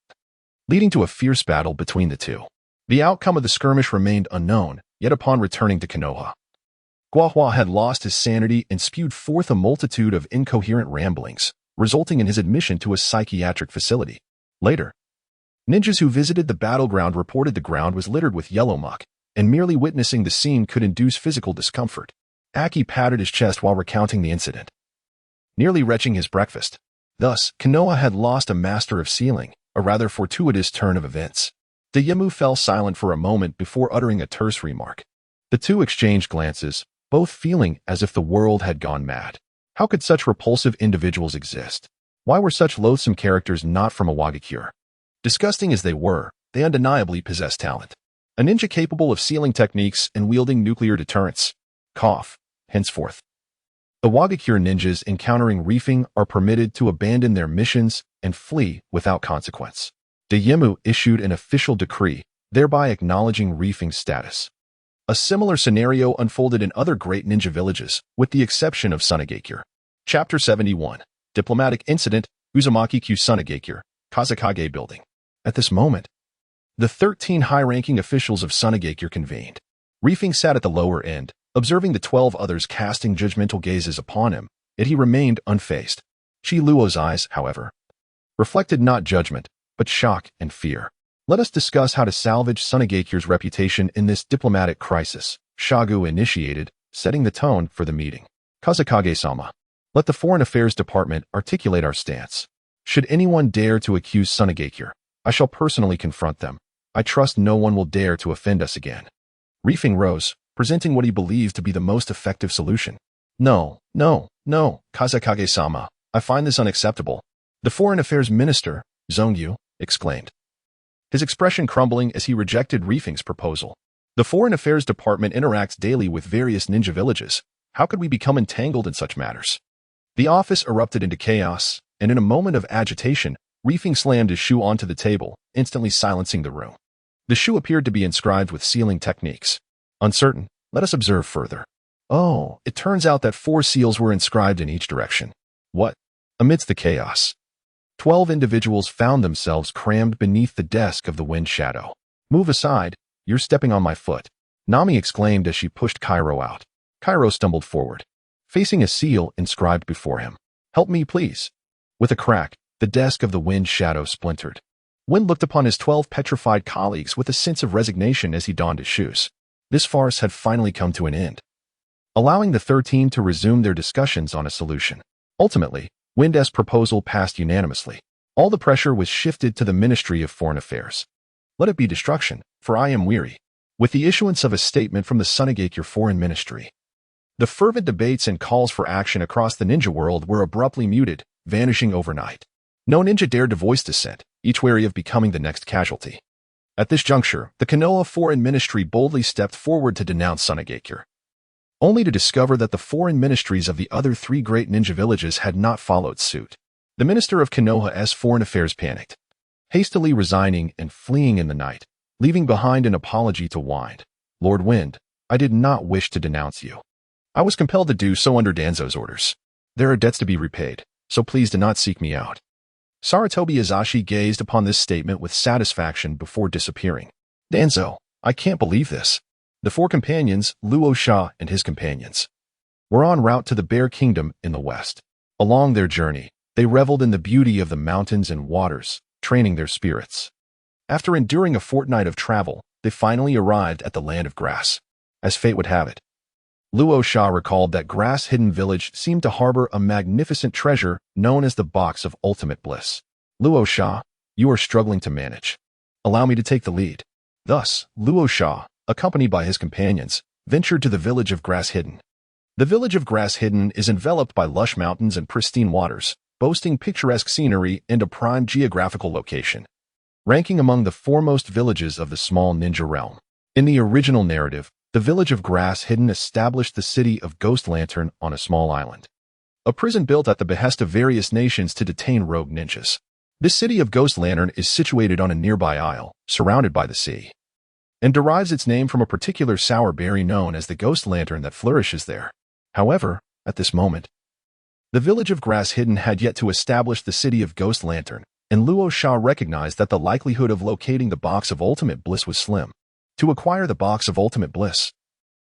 A: leading to a fierce battle between the two. The outcome of the skirmish remained unknown, yet upon returning to Konoha, Guahua had lost his sanity and spewed forth a multitude of incoherent ramblings, resulting in his admission to a psychiatric facility. Later, ninjas who visited the battleground reported the ground was littered with yellow muck, and merely witnessing the scene could induce physical discomfort. Aki patted his chest while recounting the incident, nearly retching his breakfast. Thus, Konoha had lost a master of sealing, a rather fortuitous turn of events. The Yamu fell silent for a moment before uttering a terse remark. The two exchanged glances, both feeling as if the world had gone mad. How could such repulsive individuals exist? Why were such loathsome characters not from a Wagakure? Disgusting as they were, they undeniably possessed talent. A ninja capable of sealing techniques and wielding nuclear deterrents. Cough. Henceforth, the Wagakure ninjas encountering reefing are permitted to abandon their missions and flee without consequence. The Yamu issued an official decree, thereby acknowledging reefing's status. A similar scenario unfolded in other great ninja villages, with the exception of Sunagakure. Chapter 71. Diplomatic Incident, Uzumaki-Q Sunagakure, Kazekage Building. At this moment, the 13 high-ranking officials of Sunagakure convened. Reefing sat at the lower end, observing the 12 others casting judgmental gazes upon him, yet he remained unfazed. Jialuoluo's eyes, however, reflected not judgment, but shock and fear. Let us discuss how to salvage Sunagakure's reputation in this diplomatic crisis. Shagu initiated, setting the tone for the meeting. Kazekage-sama, let the Foreign Affairs Department articulate our stance. Should anyone dare to accuse Sunagakure, I shall personally confront them. I trust no one will dare to offend us again. Reefing rose, presenting what he believed to be the most effective solution. No, Kazekage-sama, I find this unacceptable. The Foreign Affairs Minister, Zongyu, exclaimed, his expression crumbling as he rejected Reefing's proposal. The Foreign Affairs Department interacts daily with various ninja villages. How could we become entangled in such matters? The office erupted into chaos, and in a moment of agitation, Reefing slammed his shoe onto the table, instantly silencing the room. The shoe appeared to be inscribed with sealing techniques. Uncertain, let us observe further. Oh, it turns out that 4 seals were inscribed in each direction. What? Amidst the chaos, 12 individuals found themselves crammed beneath the desk of the Wind Shadow. Move aside, you're stepping on my foot, Nami exclaimed as she pushed Cairo out. Cairo stumbled forward, facing a seal inscribed before him. Help me, please. With a crack, the desk of the Wind Shadow splintered. Wind looked upon his 12 petrified colleagues with a sense of resignation as he donned his shoes. This farce had finally come to an end, allowing the 13 to resume their discussions on a solution. Ultimately, Wind's proposal passed unanimously. All the pressure was shifted to the Ministry of Foreign Affairs. Let it be destruction, for I am weary. With the issuance of a statement from the Sunagakure Foreign Ministry, the fervent debates and calls for action across the ninja world were abruptly muted, vanishing overnight. No ninja dared to voice dissent, each wary of becoming the next casualty. At this juncture, the Konoha Foreign Ministry boldly stepped forward to denounce Sunagakure, only to discover that the foreign ministries of the other 3 great ninja villages had not followed suit. The minister of Konoha's Foreign Affairs panicked, hastily resigning and fleeing in the night, leaving behind an apology to Wind. Lord Wind, I did not wish to denounce you. I was compelled to do so under Danzo's orders. There are debts to be repaid, so please do not seek me out. Saratobi Azashi gazed upon this statement with satisfaction before disappearing. Danzo, I can't believe this. The 4 companions, Luo Sha and his companions, were en route to the Bear Kingdom in the west. Along their journey, they reveled in the beauty of the mountains and waters, training their spirits. After enduring a fortnight of travel, they finally arrived at the Land of Grass. As fate would have it, Luo Sha recalled that grass-hidden village seemed to harbor a magnificent treasure known as the Box of Ultimate Bliss. Luo Sha, you are struggling to manage. Allow me to take the lead. Thus, Luo Sha, accompanied by his companions, ventured to the village of Grass Hidden. The village of Grass Hidden is enveloped by lush mountains and pristine waters, boasting picturesque scenery and a prime geographical location, ranking among the foremost villages of the small ninja realm. In the original narrative, the village of Grass Hidden established the city of Ghost Lantern on a small island, a prison built at the behest of various nations to detain rogue ninjas. This city of Ghost Lantern is situated on a nearby isle, surrounded by the sea, and derives its name from a particular sour berry known as the Ghost Lantern that flourishes there. However, at this moment, the village of Grass Hidden had yet to establish the city of Ghost Lantern, and Luo Sha recognized that the likelihood of locating the Box of Ultimate Bliss was slim. To acquire the Box of Ultimate Bliss,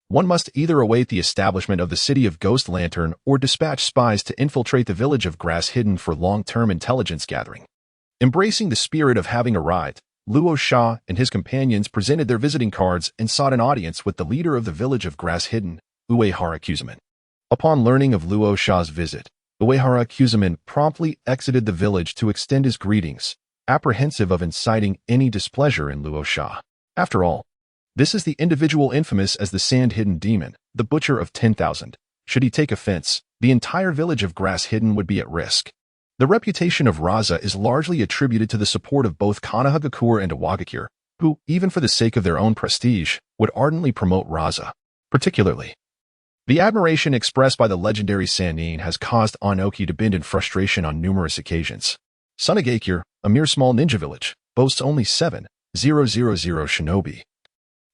A: one must either await the establishment of the city of Ghost Lantern or dispatch spies to infiltrate the village of Grass Hidden for long-term intelligence gathering. Embracing the spirit of having arrived, Luo Sha and his companions presented their visiting cards and sought an audience with the leader of the village of Grass Hidden, Uehara Kuzuman. Upon learning of Luo Sha's visit, Uehara Kuzuman promptly exited the village to extend his greetings, apprehensive of inciting any displeasure in Luo Sha. After all, this is the individual infamous as the Sand-Hidden Demon, the Butcher of 10,000. Should he take offense, the entire village of Grass Hidden would be at risk. The reputation of Rasha is largely attributed to the support of both Sunagakure and Iwagakure, who, even for the sake of their own prestige, would ardently promote Rasha. Particularly, the admiration expressed by the legendary Sannin has caused Onoki to bend in frustration on numerous occasions. Sunagakure, a mere small ninja village, boasts only 7,000 shinobi.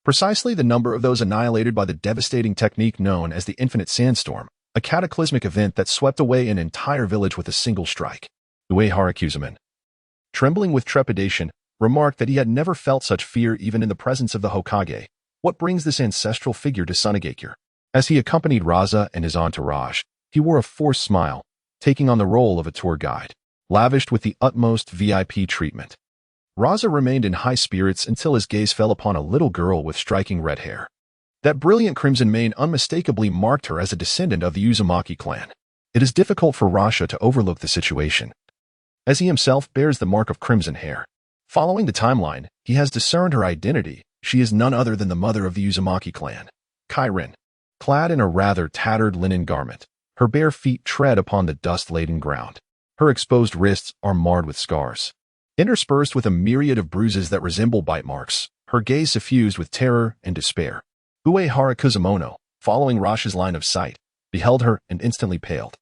A: Precisely the number of those annihilated by the devastating technique known as the Infinite Sandstorm, a cataclysmic event that swept away an entire village with a single strike. Uehara Kuzuman, trembling with trepidation, remarked that he had never felt such fear even in the presence of the Hokage. What brings this ancestral figure to Sunagakure? As he accompanied Rasha and his entourage, he wore a forced smile, taking on the role of a tour guide, lavished with the utmost VIP treatment. Rasha remained in high spirits until his gaze fell upon a little girl with striking red hair. That brilliant crimson mane unmistakably marked her as a descendant of the Uzumaki clan. It is difficult for Rasha to overlook the situation, as he himself bears the mark of crimson hair. Following the timeline, he has discerned her identity. She is none other than the mother of the Uzumaki clan, Kairin. Clad in a rather tattered linen garment, her bare feet tread upon the dust-laden ground. Her exposed wrists are marred with scars, interspersed with a myriad of bruises that resemble bite marks, her gaze suffused with terror and despair. Uehara Kuzumono, following Rasha's line of sight, beheld her and instantly paled.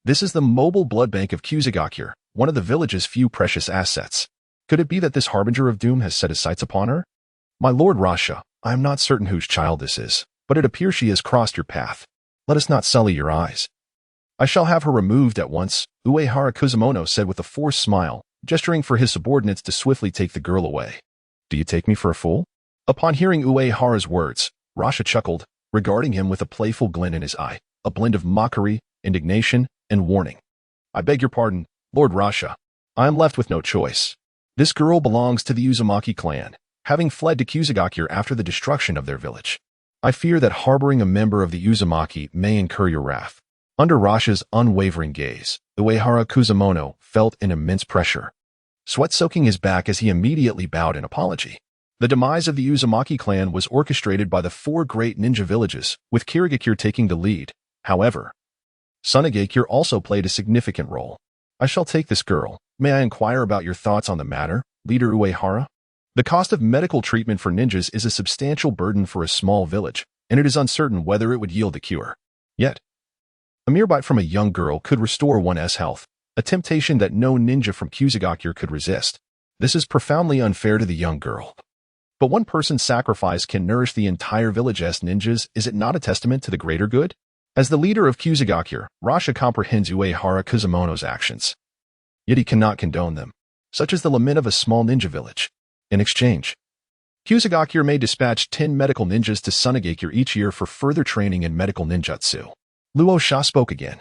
A: This is the mobile blood bank of Kazekage, one of the village's few precious assets. Could it be that this harbinger of doom has set his sights upon her? My lord Rasha, I am not certain whose child this is, but it appears she has crossed your path. Let us not sully your eyes. I shall have her removed at once, Uehara Kuzumono said with a forced smile, gesturing for his subordinates to swiftly take the girl away. Do you take me for a fool? Upon hearing Uehara's words, Rasha chuckled, regarding him with a playful glint in his eye, a blend of mockery, indignation, and warning. I beg your pardon, Lord Rasha. I am left with no choice. This girl belongs to the Uzumaki clan, having fled to Kazekage after the destruction of their village. I fear that harboring a member of the Uzumaki may incur your wrath. Under Rasha's unwavering gaze, Uehara Kuzumono felt an immense pressure, sweat soaking his back as he immediately bowed in apology. The demise of the Uzumaki clan was orchestrated by the 4 great ninja villages, with Kirigakure taking the lead. However, Sunagakure also played a significant role. I shall take this girl. May I inquire about your thoughts on the matter, Leader Uehara? The cost of medical treatment for ninjas is a substantial burden for a small village, and it is uncertain whether it would yield a cure. Yet, a mere bite from a young girl could restore one's health, a temptation that no ninja from Kazekage could resist. This is profoundly unfair to the young girl. But one person's sacrifice can nourish the entire village's ninjas. Is it not a testament to the greater good? As the leader of Kazekage, Rasha comprehends Uehara Kuzumono's actions. Yet he cannot condone them. Such is the lament of a small ninja village. In exchange, Kazekage may dispatch 10 medical ninjas to Sunagakure each year for further training in medical ninjutsu. Luo Sha spoke again,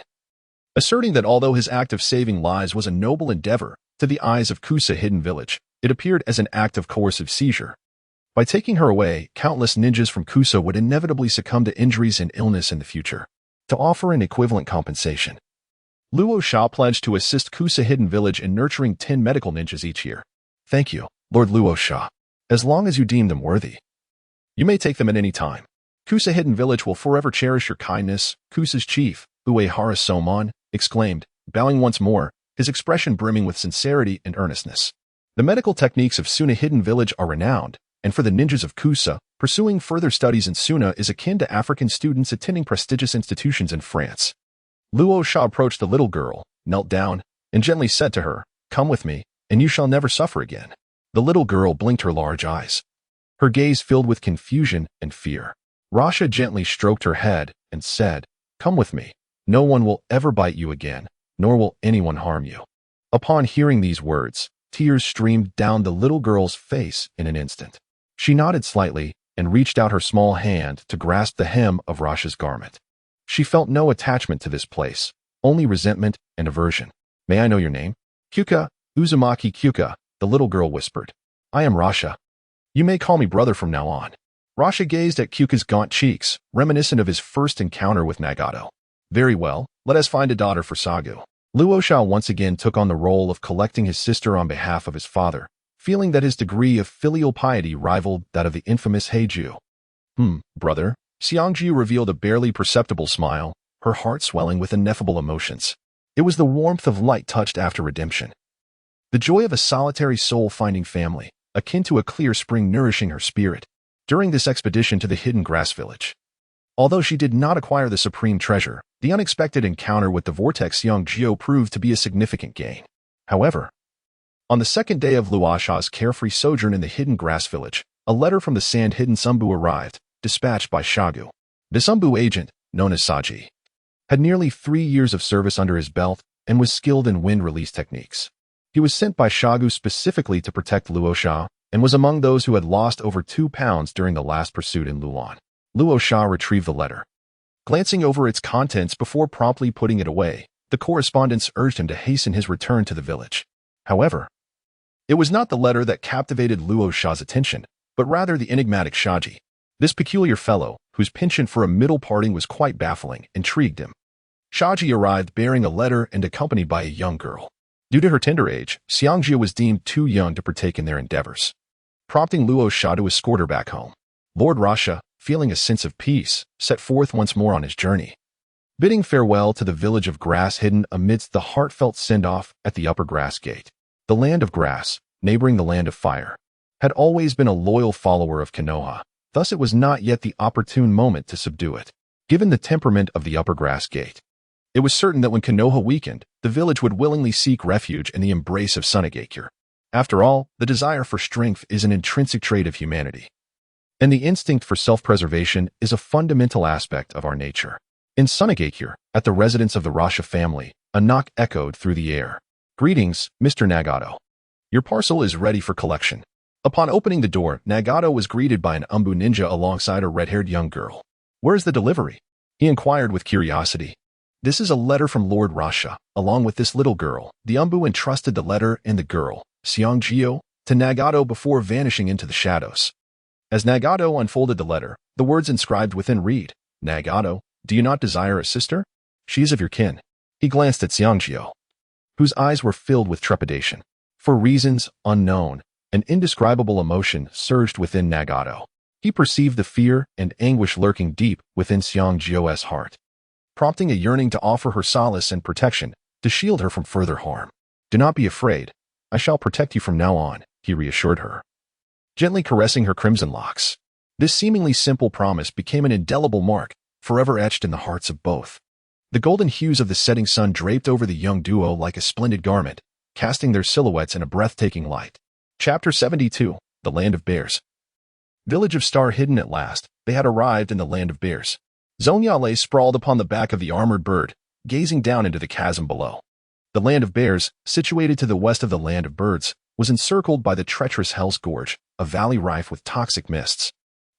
A: asserting that although his act of saving lives was a noble endeavor, to the eyes of Kusa Hidden Village, it appeared as an act of coercive seizure. By taking her away, countless ninjas from Kusa would inevitably succumb to injuries and illness in the future. To offer an equivalent compensation, Luo Sha pledged to assist Kusa Hidden Village in nurturing 10 medical ninjas each year. Thank you, Lord Luo Sha. As long as you deem them worthy, you may take them at any time. Kusa Hidden Village will forever cherish your kindness, Kusa's chief, Uehara Somon, exclaimed, bowing once more, his expression brimming with sincerity and earnestness. The medical techniques of Suna Hidden Village are renowned, and for the ninjas of Kusa, pursuing further studies in Suna is akin to African students attending prestigious institutions in France. Luo Sha approached the little girl, knelt down, and gently said to her, "Come with me, and you shall never suffer again." The little girl blinked her large eyes, her gaze filled with confusion and fear. Rasha gently stroked her head and said, "Come with me. No one will ever bite you again, nor will anyone harm you." Upon hearing these words, tears streamed down the little girl's face in an instant. She nodded slightly and reached out her small hand to grasp the hem of Rasha's garment. She felt no attachment to this place, only resentment and aversion. "May I know your name?" "Kyuka, Uzumaki Kyuka," the little girl whispered. "I am Rasha. You may call me brother from now on." Rasha gazed at Kyuka's gaunt cheeks, reminiscent of his first encounter with Nagato. "Very well, let us find a daughter for Sagu." Luo Sha once again took on the role of collecting his sister on behalf of his father, feeling that his degree of filial piety rivaled that of the infamous Heiju. Brother?" Xiangling revealed a barely perceptible smile, her heart swelling with ineffable emotions. It was the warmth of light touched after redemption. The joy of a solitary soul finding family, akin to a clear spring nourishing her spirit, during this expedition to the hidden grass village. Although she did not acquire the supreme treasure, the unexpected encounter with the vortex Xiangling proved to be a significant gain. However, on the second day of Luo Sha's carefree sojourn in the hidden grass village, a letter from the sand-hidden Sumbu arrived, dispatched by Shagu. The Sumbu agent, known as Saji, had nearly 3 years of service under his belt and was skilled in wind release techniques. He was sent by Shagu specifically to protect Luo Sha and was among those who had lost over 2 pounds during the last pursuit in Lulan. Luo Sha retrieved the letter. Glancing over its contents before promptly putting it away, the correspondence urged him to hasten his return to the village. However, it was not the letter that captivated Luo Sha's attention, but rather the enigmatic Shaji. This peculiar fellow, whose penchant for a middle parting was quite baffling, intrigued him. Shaji arrived bearing a letter and accompanied by a young girl. Due to her tender age, Xiangling was deemed too young to partake in their endeavors, prompting Luo Sha to escort her back home. Lord Rasha, feeling a sense of peace, set forth once more on his journey, bidding farewell to the village of grass hidden amidst the heartfelt send-off at the upper grass gate. The land of grass, neighboring the land of fire, had always been a loyal follower of Konoha, thus it was not yet the opportune moment to subdue it. Given the temperament of the upper grass gate, it was certain that when Konoha weakened, the village would willingly seek refuge in the embrace of Sunagakure. After all, the desire for strength is an intrinsic trait of humanity, and the instinct for self-preservation is a fundamental aspect of our nature. In Sunagakure, at the residence of the Rasha family, a knock echoed through the air. "Greetings, Mr. Nagato. Your parcel is ready for collection." Upon opening the door, Nagato was greeted by an Umbu ninja alongside a red-haired young girl. "Where's the delivery?" he inquired with curiosity. "This is a letter from Lord Rasha, along with this little girl." The Umbu entrusted the letter and the girl, Xiangling, to Nagato before vanishing into the shadows. As Nagato unfolded the letter, the words inscribed within read, "Nagato, do you not desire a sister? She is of your kin." He glanced at Xiangling, whose eyes were filled with trepidation. For reasons unknown, an indescribable emotion surged within Nagato. He perceived the fear and anguish lurking deep within Xiangling's heart, prompting a yearning to offer her solace and protection, to shield her from further harm. "Do not be afraid. I shall protect you from now on," he reassured her, gently caressing her crimson locks. This seemingly simple promise became an indelible mark, forever etched in the hearts of both. The golden hues of the setting sun draped over the young duo like a splendid garment, casting their silhouettes in a breathtaking light. Chapter 72, The Land of Bears. Village of Star hidden at last, they had arrived in the Land of Bears. Zonya lay sprawled upon the back of the armored bird, gazing down into the chasm below. The Land of Bears, situated to the west of the Land of Birds, was encircled by the treacherous Hell's Gorge, a valley rife with toxic mists.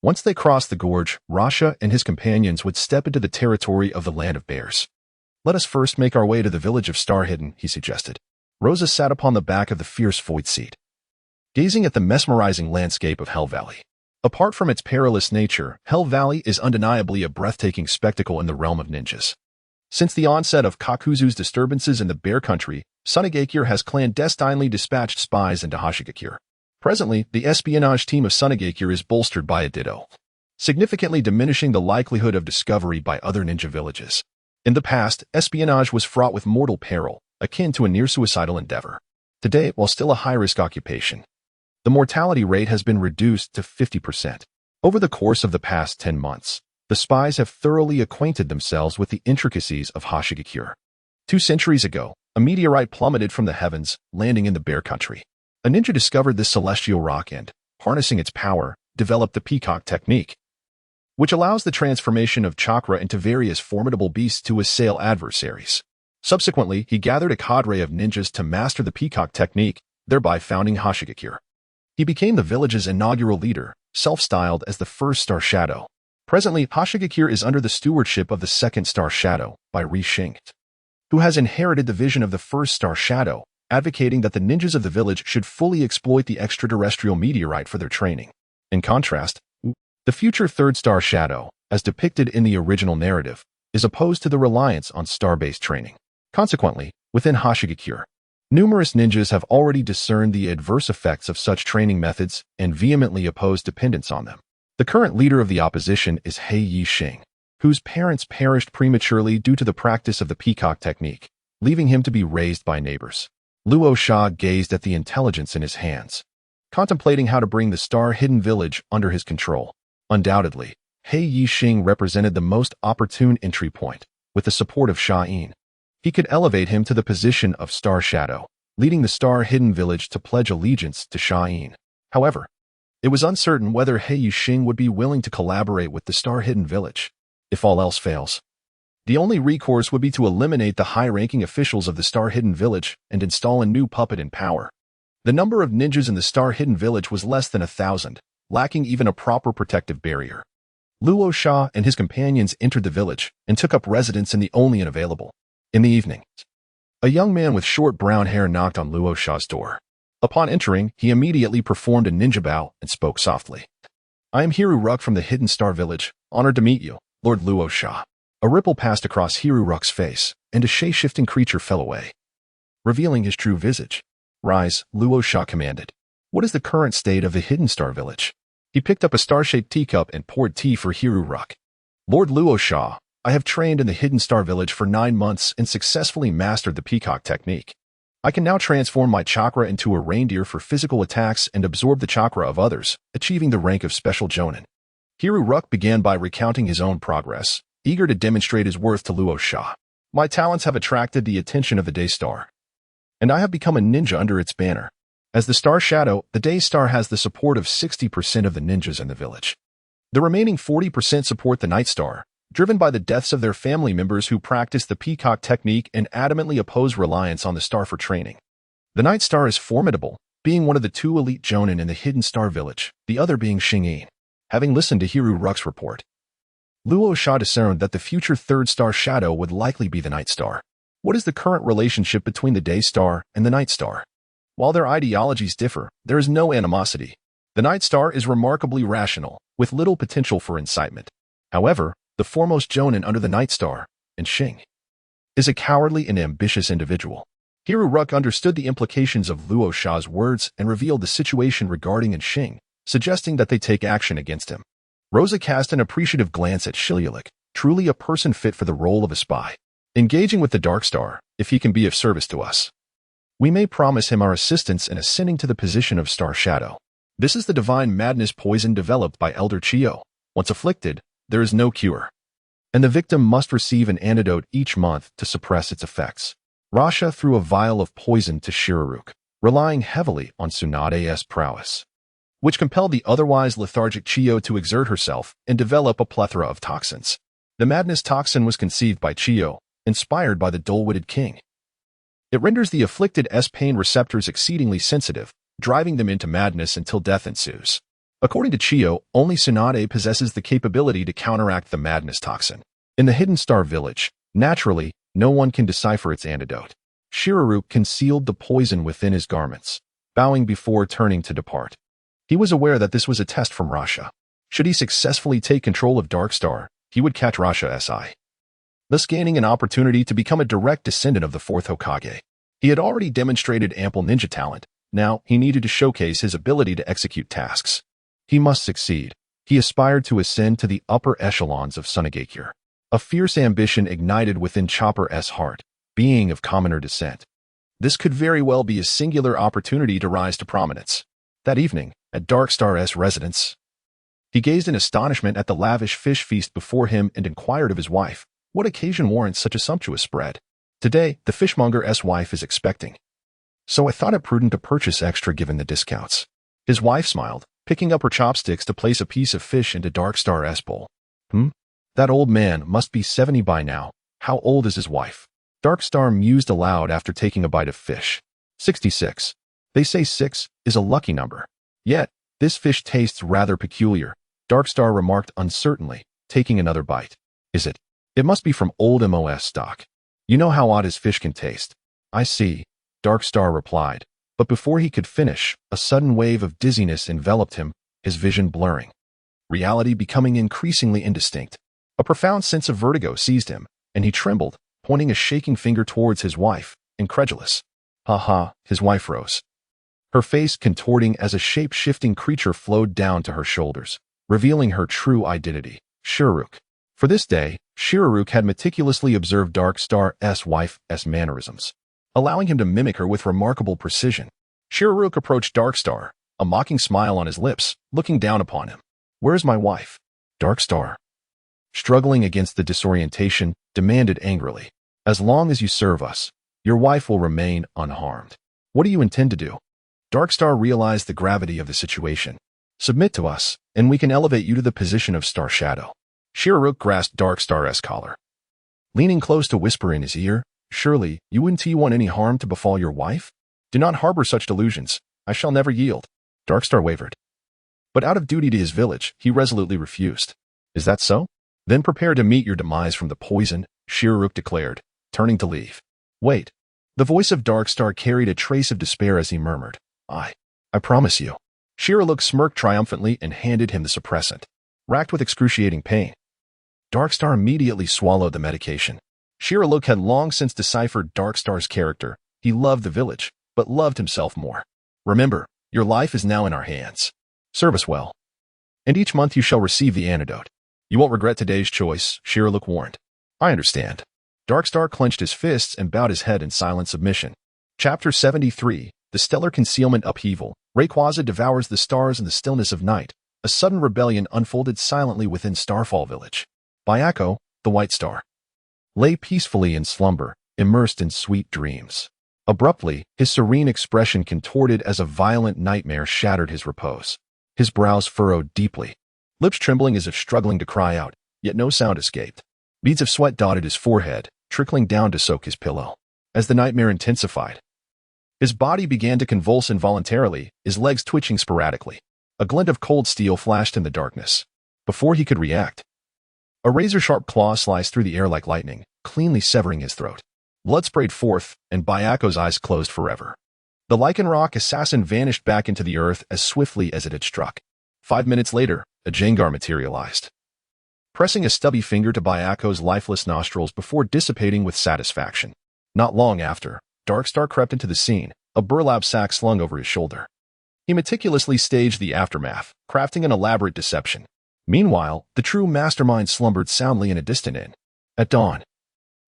A: Once they crossed the gorge, Rasha and his companions would step into the territory of the Land of Bears. "Let us first make our way to the village of Star Hidden," he suggested. Rosa sat upon the back of the fierce void seat, gazing at the mesmerizing landscape of Hell Valley. Apart from its perilous nature, Hell Valley is undeniably a breathtaking spectacle in the realm of ninjas. Since the onset of Kakuzu's disturbances in the Bear Country, Sunagakure has clandestinely dispatched spies into Hashigakure. Presently, the espionage team of Sunagakure is bolstered by a ditto, significantly diminishing the likelihood of discovery by other ninja villages. In the past, espionage was fraught with mortal peril, akin to a near-suicidal endeavor. Today, while still a high-risk occupation, the mortality rate has been reduced to 50%. Over the course of the past 10 months, the spies have thoroughly acquainted themselves with the intricacies of Hashigakure. 2 centuries ago, a meteorite plummeted from the heavens, landing in the Bear Country. A ninja discovered this celestial rock and, harnessing its power, developed the peacock technique, which allows the transformation of chakra into various formidable beasts to assail adversaries. Subsequently, he gathered a cadre of ninjas to master the peacock technique, thereby founding Hashigakure. He became the village's inaugural leader, self-styled as the First Star Shadow. Presently, Hashigakure is under the stewardship of the Second Star Shadow by Yecang, who has inherited the vision of the First Star Shadow, advocating that the ninjas of the village should fully exploit the extraterrestrial meteorite for their training. In contrast, the future Third Star Shadow, as depicted in the original narrative, is opposed to the reliance on star-based training. Consequently, within Hashigakure, numerous ninjas have already discerned the adverse effects of such training methods and vehemently oppose dependence on them. The current leader of the opposition is Yecang, whose parents perished prematurely due to the practice of the peacock technique, leaving him to be raised by neighbors. Luo Sha gazed at the intelligence in his hands, contemplating how to bring the star-hidden village under his control. Undoubtedly, Yecang represented the most opportune entry point. With the support of Sha-in, he could elevate him to the position of Star Shadow, leading the star-hidden village to pledge allegiance to Sha-in. However, it was uncertain whether Yecang would be willing to collaborate with the star-hidden village. If all else fails, the only recourse would be to eliminate the high-ranking officials of the star-hidden village and install a new puppet in power. The number of ninjas in the star-hidden village was less than 1,000, lacking even a proper protective barrier. Luo Sha and his companions entered the village and took up residence in the only inn available. In the evening, a young man with short brown hair knocked on Luo Sha's door. Upon entering, he immediately performed a ninja bow and spoke softly. "I am Hiruruk from the Hidden Star Village. Honored to meet you, Lord Luo Sha." A ripple passed across Hiruruk's face, and a shape-shifting creature fell away, revealing his true visage. "Rise," Luo Sha commanded. "What is the current state of the Hidden Star Village?" He picked up a star-shaped teacup and poured tea for Hiruruk. "Lord Luo Sha, I have trained in the Hidden Star Village for 9 months and successfully mastered the peacock technique. I can now transform my chakra into a reindeer for physical attacks and absorb the chakra of others, achieving the rank of Special Jonin." Hiruruk began by recounting his own progress, eager to demonstrate his worth to Luo Sha. "My talents have attracted the attention of the Day Star, and I have become a ninja under its banner. As the Star Shadow, the Day Star has the support of 60% of the ninjas in the village. The remaining 40% support the Night Star, driven by the deaths of their family members who practice the peacock technique and adamantly oppose reliance on the star for training. The Night Star is formidable, being one of the 2 elite Jonin in the Hidden Star Village, the other being Xiangling." Having listened to Hiruruk's report, Luo Sha discerned that the future Third Star Shadow would likely be the Night Star. What is the current relationship between the Day Star and the Night Star? While their ideologies differ, there is no animosity. The Night Star is remarkably rational, with little potential for incitement. However, the foremost Jonin under the Night Star, and Xiangling, is a cowardly and ambitious individual. Hiruruk understood the implications of Luo Sha's words and revealed the situation regarding Xiangling, suggesting that they take action against him. Rosa cast an appreciative glance at Jialuoluo, truly a person fit for the role of a spy. "Engaging with the Dark Star, if he can be of service to us, we may promise him our assistance in ascending to the position of Star Shadow. This is the divine madness poison developed by Elder Chiyo. Once afflicted, there is no cure, and the victim must receive an antidote each month to suppress its effects." Rasha threw a vial of poison to Hiruruk, relying heavily on Tsunade's prowess, which compelled the otherwise lethargic Chiyo to exert herself and develop a plethora of toxins. The madness toxin was conceived by Chiyo, inspired by the dull-witted king. It renders the afflicted's pain receptors exceedingly sensitive, driving them into madness until death ensues. According to Chiyo, only Tsunade possesses the capability to counteract the madness toxin. In the Hidden Star Village, naturally, no one can decipher its antidote. Hiruruk concealed the poison within his garments, bowing before turning to depart. He was aware that this was a test from Rasha. Should he successfully take control of Dark Star, he would catch Rasha Si, thus gaining an opportunity to become a direct descendant of the Fourth Kazekage. He had already demonstrated ample ninja talent. Now, he needed to showcase his ability to execute tasks. He must succeed. He aspired to ascend to the upper echelons of Sunagakure. A fierce ambition ignited within Chopper's heart, being of commoner descent. This could very well be a singular opportunity to rise to prominence. That evening, at Dark Star's residence, he gazed in astonishment at the lavish fish feast before him and inquired of his wife, what occasion warrants such a sumptuous spread? Today, the fishmonger's wife is expecting. So I thought it prudent to purchase extra given the discounts. His wife smiled, picking up her chopsticks to place a piece of fish into Dark Star's bowl. That old man must be 70 by now. How old is his wife? Dark Star mused aloud after taking a bite of fish. 66. They say 6 is a lucky number. Yet, this fish tastes rather peculiar, Dark Star remarked uncertainly, taking another bite. Is it? It must be from old MOS stock. You know how odd his fish can taste. I see, Dark Star replied, but before he could finish, a sudden wave of dizziness enveloped him, his vision blurring. Reality becoming increasingly indistinct. A profound sense of vertigo seized him, and he trembled, pointing a shaking finger towards his wife, incredulous. His wife rose, her face contorting as a shape-shifting creature flowed down to her shoulders, revealing her true identity, Shiraruk. For this day, Shiraruk had meticulously observed Dark Star's wife's mannerisms, allowing him to mimic her with remarkable precision. Shiraruk approached Dark Star, a mocking smile on his lips, looking down upon him. Where's my wife? Dark Star, struggling against the disorientation, demanded angrily. As long as you serve us, your wife will remain unharmed. What do you intend to do? Dark Star realized the gravity of the situation. Submit to us, and we can elevate you to the position of Star Shadow. Shiraruk grasped Dark Star's collar, leaning close to whisper in his ear, surely, you wouldn't want any harm to befall your wife? Do not harbor such delusions. I shall never yield. Dark Star wavered. But out of duty to his village, he resolutely refused. Is that so? Then prepare to meet your demise from the poison, Shiraruk declared, turning to leave. Wait. The voice of Dark Star carried a trace of despair as he murmured, I promise you. Shiraruk smirked triumphantly and handed him the suppressant. Racked with excruciating pain, Dark Star immediately swallowed the medication. Shiraruk had long since deciphered Dark Star's character. He loved the village, but loved himself more. Remember, your life is now in our hands. Serve us well. And each month you shall receive the antidote. You won't regret today's choice, Shiraruk warned. I understand. Dark Star clenched his fists and bowed his head in silent submission. Chapter 73, The Stellar Concealment Upheaval. Rayquaza devours the stars in the stillness of night. A sudden rebellion unfolded silently within Starfall Village. Bayako, the White Star, lay peacefully in slumber, immersed in sweet dreams. Abruptly, his serene expression contorted as a violent nightmare shattered his repose. His brows furrowed deeply, lips trembling as if struggling to cry out, yet no sound escaped. Beads of sweat dotted his forehead, trickling down to soak his pillow. As the nightmare intensified, his body began to convulse involuntarily, his legs twitching sporadically. A glint of cold steel flashed in the darkness. Before he could react, a razor-sharp claw sliced through the air like lightning, cleanly severing his throat. Blood sprayed forth, and Bayako's eyes closed forever. The Lycanroc assassin vanished back into the earth as swiftly as it had struck. 5 minutes later, a Jengar materialized, pressing a stubby finger to Bayako's lifeless nostrils before dissipating with satisfaction. Not long after, Dark Star crept into the scene, a burlap sack slung over his shoulder. He meticulously staged the aftermath, crafting an elaborate deception. Meanwhile, the true mastermind slumbered soundly in a distant inn. At dawn,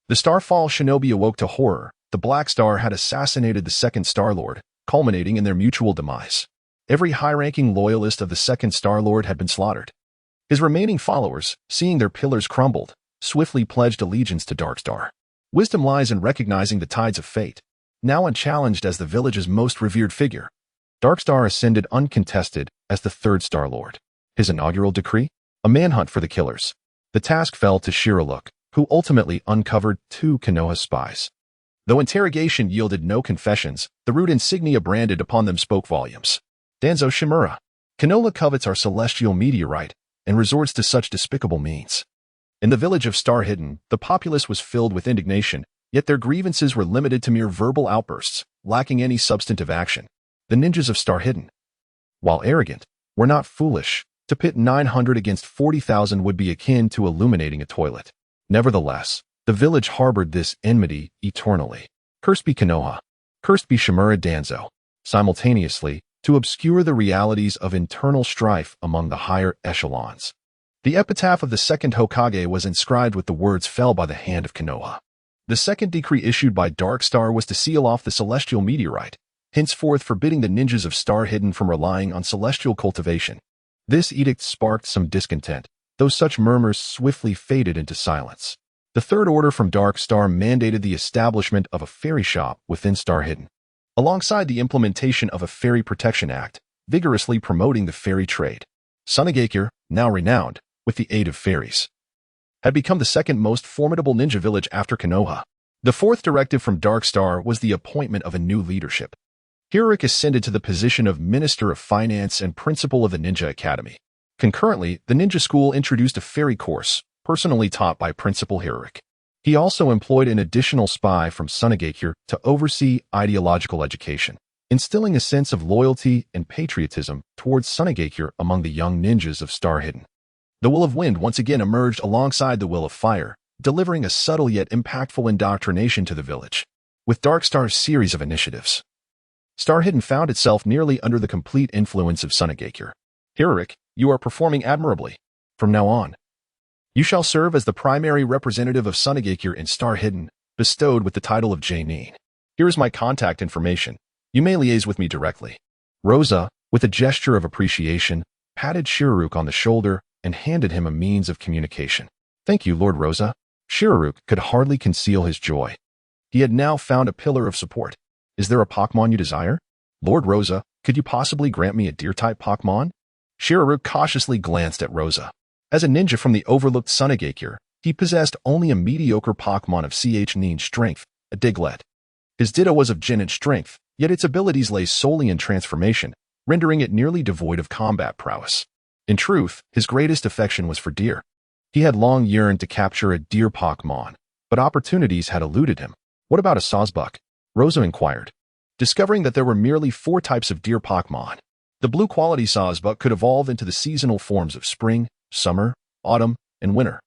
A: the Starfall shinobi awoke to horror. The Black Star had assassinated the second Star-Lord, culminating in their mutual demise. Every high-ranking loyalist of the second Star-Lord had been slaughtered. His remaining followers, seeing their pillars crumbled, swiftly pledged allegiance to Dark Star. Wisdom lies in recognizing the tides of fate. Now unchallenged as the village's most revered figure, Dark Star ascended uncontested as the third Star-Lord. His inaugural decree? A manhunt for the killers. The task fell to Shiraruk, who ultimately uncovered 2 Konoha spies. Though interrogation yielded no confessions, the rude insignia branded upon them spoke volumes. Danzo Shimura. Konoha covets our celestial meteorite and resorts to such despicable means. In the village of Star Hidden, the populace was filled with indignation, yet their grievances were limited to mere verbal outbursts, lacking any substantive action. The ninjas of Star Hidden, while arrogant, We're not foolish. To pit 900 against 40,000 would be akin to illuminating a toilet. Nevertheless, the village harbored this enmity eternally. Cursed be Konoha. Cursed be Shimura Danzo. Simultaneously, to obscure the realities of internal strife among the higher echelons. The epitaph of the second Hokage was inscribed with the words "fell by the hand of Konoha." The second decree issued by Dark Star was to seal off the celestial meteorite, henceforth forbidding the ninjas of Star Hidden from relying on celestial cultivation. This edict sparked some discontent, though such murmurs swiftly faded into silence. The third order from Dark Star mandated the establishment of a fairy shop within Star Hidden, alongside the implementation of a Fairy Protection Act, vigorously promoting the fairy trade. Sunagakure, now renowned, with the aid of fairies, had become the second most formidable ninja village after Konoha. The fourth directive from Dark Star was the appointment of a new leadership. Hirurik ascended to the position of Minister of Finance and Principal of the Ninja Academy. Concurrently, the ninja school introduced a fairy course, personally taught by Principal Hirurik. He also employed an additional spy from Sunagakure to oversee ideological education, instilling a sense of loyalty and patriotism towards Sunagakure among the young ninjas of Star Hidden. The Will of Wind once again emerged alongside the Will of Fire, delivering a subtle yet impactful indoctrination to the village. With Dark Star's series of initiatives, Star Hidden found itself nearly under the complete influence of Sunagakure. Hirurik, you are performing admirably. From now on, you shall serve as the primary representative of Sunagakure in Star Hidden, bestowed with the title of Jainin. Here is my contact information. You may liaise with me directly. Rosa, with a gesture of appreciation, patted Shiruruk on the shoulder and handed him a means of communication. Thank you, Lord Rosa. Shiruruk could hardly conceal his joy. He had now found a pillar of support. Is there a Pokémon you desire? Lord Rosa, could you possibly grant me a deer-type Pokémon? Shiruruk cautiously glanced at Rosa. As a ninja from the overlooked Sunagakure, he possessed only a mediocre Pokémon of Xiangling strength, a Diglett. His Ditto was of Genin strength, yet its abilities lay solely in transformation, rendering it nearly devoid of combat prowess. In truth, his greatest affection was for deer. He had long yearned to capture a deer Pokémon, but opportunities had eluded him. What about a Sawsbuck? Rosa inquired, discovering that there were merely 4 types of deer Pokémon. The blue-quality Sawsbuck could evolve into the seasonal forms of spring, summer, autumn, and winter.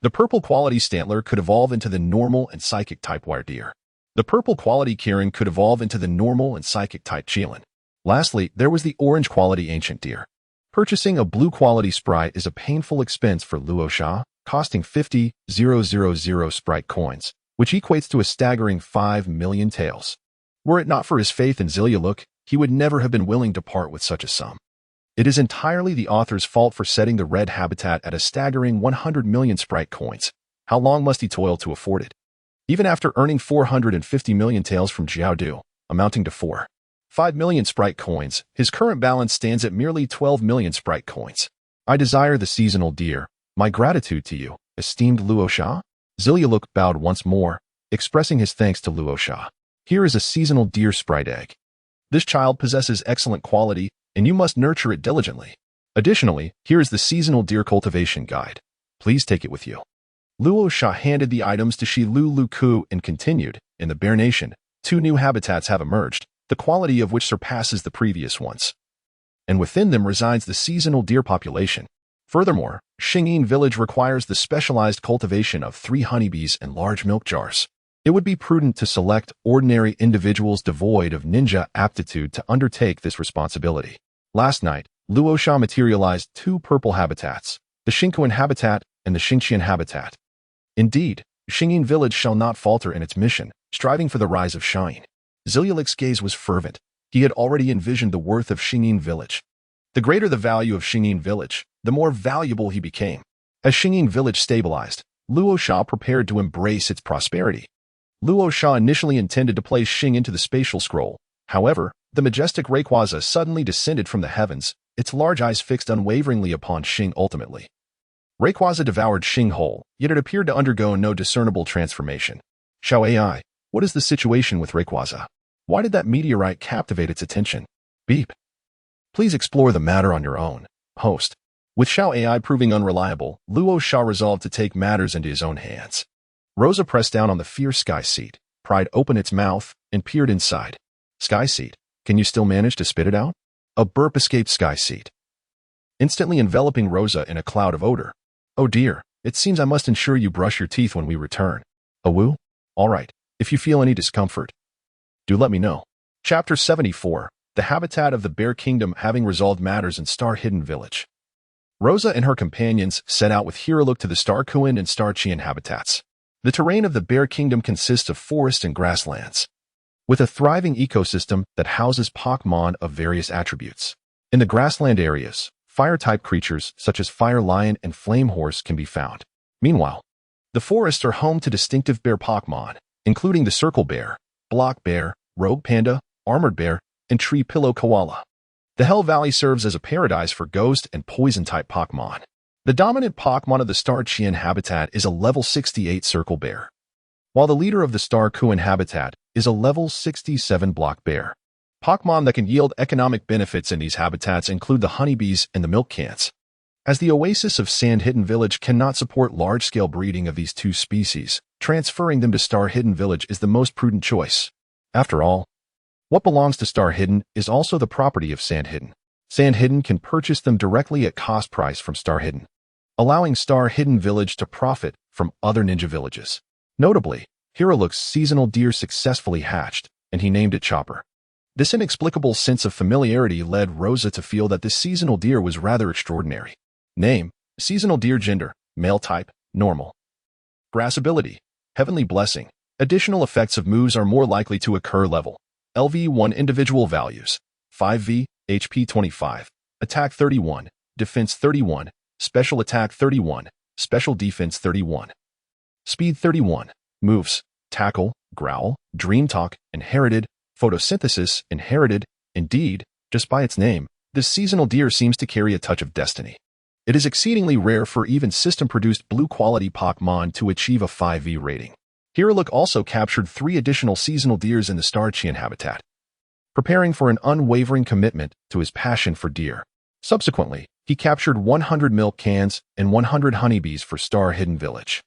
A: The purple-quality Stantler could evolve into the normal and psychic-type wire deer. The purple-quality Kirin could evolve into the normal and psychic-type Jialuoluo. Lastly, there was the orange-quality ancient deer. Purchasing a blue-quality sprite is a painful expense for Luo Sha, costing 50,000 sprite coins, which equates to a staggering 5 million taels. Were it not for his faith in Jialuoluo, he would never have been willing to part with such a sum. It is entirely the author's fault for setting the red habitat at a staggering 100 million sprite coins. How long must he toil to afford it? Even after earning 450 million taels from Jialuoluo, amounting to 5 million sprite coins, his current balance stands at merely 12 million sprite coins. I desire the seasonal deer. My gratitude to you, esteemed Luo Sha. Jialuoluo bowed once more, expressing his thanks to Luo Sha. Here is a seasonal deer sprite egg. This child possesses excellent quality, and you must nurture it diligently. Additionally, here is the seasonal deer cultivation guide. Please take it with you. Luo Sha handed the items to Jialuoluo and continued, in the Bear Nation, 2 new habitats have emerged, the quality of which surpasses the previous ones. And within them resides the seasonal deer population. Furthermore, Xiangling village requires the specialized cultivation of 3 honeybees and large milk jars. It would be prudent to select ordinary individuals devoid of ninja aptitude to undertake this responsibility. Last night, Luo Sha materialized 2 purple habitats, the Shinkoan habitat and the Xingqian habitat. Indeed, Xiangling village shall not falter in its mission, striving for the rise of shine. Jialuoluo's gaze was fervent. He had already envisioned the worth of Xiangling village. The greater the value of Xiangling village, the more valuable he became. As Xiangling village stabilized, Luo Sha prepared to embrace its prosperity. Luo Sha initially intended to place Xing into the spatial scroll. However, the majestic Rayquaza suddenly descended from the heavens, its large eyes fixed unwaveringly upon Xing ultimately. Rayquaza devoured Xing whole, yet it appeared to undergo no discernible transformation. Xiao AI, what is the situation with Rayquaza? Why did that meteorite captivate its attention? Beep. Please explore the matter on your own, host. With Xiao AI proving unreliable, Luo Sha resolved to take matters into his own hands. Rosa pressed down on the fierce Sky Seed, pried open its mouth, and peered inside. Sky Seed, can you still manage to spit it out? A burp escaped Sky Seed. instantly enveloping Rosa in a cloud of odor. Oh dear, it seems I must ensure you brush your teeth when we return. Awoo? All right, if you feel any discomfort, do let me know. Chapter 74, The Habitat of the Bear Kingdom. Having resolved matters in Star Hidden Village, Rosa and her companions set out with Jialuoluo to the Star Kuan and Star Qian habitats. The terrain of the Bear Kingdom consists of forest and grasslands, with a thriving ecosystem that houses Pokémon of various attributes. In the grassland areas, fire-type creatures such as Fire Lion and Flame Horse can be found. Meanwhile, the forests are home to distinctive bear Pokémon, including the Circle Bear, Block Bear, Rogue Panda, Armored Bear, and Tree Pillow Koala. The Hell Valley serves as a paradise for ghost and poison-type Pokémon. The dominant Pokémon of the Star Qian habitat is a level 68 Circle Bear, while the leader of the Star Kuan habitat is a level 67 Block Bear. Pokémon that can yield economic benefits in these habitats include the honeybees and the milk cans. As the oasis of Sand Hidden Village cannot support large-scale breeding of these two species, transferring them to Star Hidden Village is the most prudent choice. After all, what belongs to Star Hidden is also the property of Sand Hidden. Sand Hidden can purchase them directly at cost price from Star Hidden, allowing Star Hidden Village to profit from other ninja villages. Notably, Jialuoluo's seasonal deer successfully hatched, and he named it Chopper. This inexplicable sense of familiarity led Rosa to feel that this seasonal deer was rather extraordinary. Name: seasonal deer. Gender: male. Type: normal. Grass ability: Heavenly Blessing. Additional effects of moves are more likely to occur. Level: LV1. Individual values: 5V, HP 25, Attack 31, Defense 31, Special Attack 31, Special Defense 31. Speed 31. Moves: Tackle, Growl, Dream Talk, Inherited, Photosynthesis, Inherited. Indeed, just by its name, this seasonal deer seems to carry a touch of destiny. It is exceedingly rare for even system-produced blue-quality Pokémon to achieve a 5V rating. Jialuoluo also captured 3 additional seasonal deers in the Star Qian habitat, preparing for an unwavering commitment to his passion for deer. Subsequently, he captured 100 milk cans and 100 honeybees for Star Hidden Village,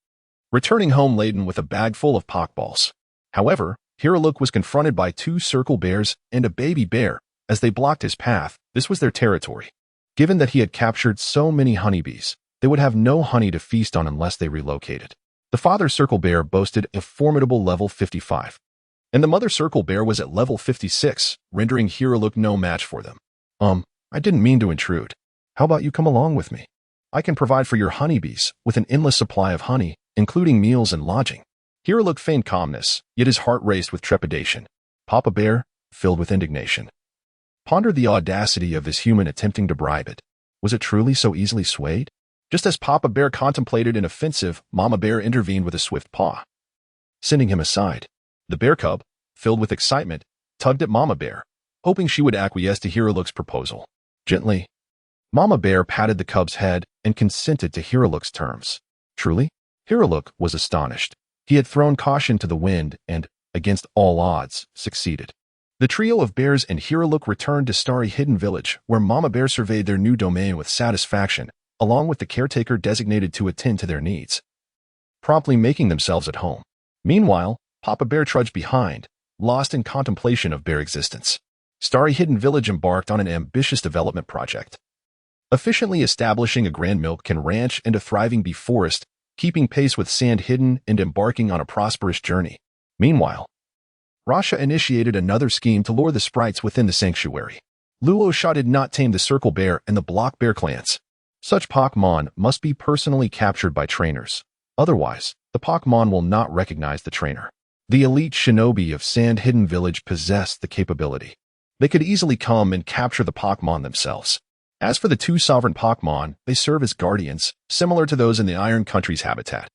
A: returning home laden with a bag full of Pokeballs. However, Jialuoluo was confronted by 2 circle bears and a baby bear. As they blocked his path, this was their territory. Given that he had captured so many honeybees, they would have no honey to feast on unless they relocated. The father circle bear boasted a formidable level 55, and the mother circle bear was at level 56, rendering Jialuoluo no match for them. I didn't mean to intrude. How about you come along with me? I can provide for your honeybees with an endless supply of honey, including meals and lodging. Jialuoluo feigned calmness, yet his heart raced with trepidation. Papa Bear, filled with indignation, pondered the audacity of this human attempting to bribe it. Was it truly so easily swayed? Just as Papa Bear contemplated an offensive, Mama Bear intervened with a swift paw, sending him aside. The bear cub, filled with excitement, tugged at Mama Bear, hoping she would acquiesce to Jialuoluo's proposal. Gently, Mama Bear patted the cub's head and consented to Jialuoluo's terms. Truly, Jialuoluo was astonished. He had thrown caution to the wind and, against all odds, succeeded. The trio of bears and Jialuoluo returned to Starry Hidden Village, where Mama Bear surveyed their new domain with satisfaction, along with the caretaker designated to attend to their needs, promptly making themselves at home. Meanwhile, Papa Bear trudged behind, lost in contemplation of bear existence. Starry Hidden Village embarked on an ambitious development project, efficiently establishing a grand milk can ranch and a thriving bee forest, keeping pace with Sand Hidden and embarking on a prosperous journey. Meanwhile, Rasha initiated another scheme to lure the sprites within the sanctuary. Luo Sha did not tame the Circle Bear and the Block Bear clans. Such Pokémon must be personally captured by trainers. Otherwise, the Pokémon will not recognize the trainer. The elite shinobi of Sand Hidden Village possessed the capability. They could easily come and capture the Pokémon themselves. As for the 2 sovereign Pokémon, they serve as guardians, similar to those in the Iron Country's habitat,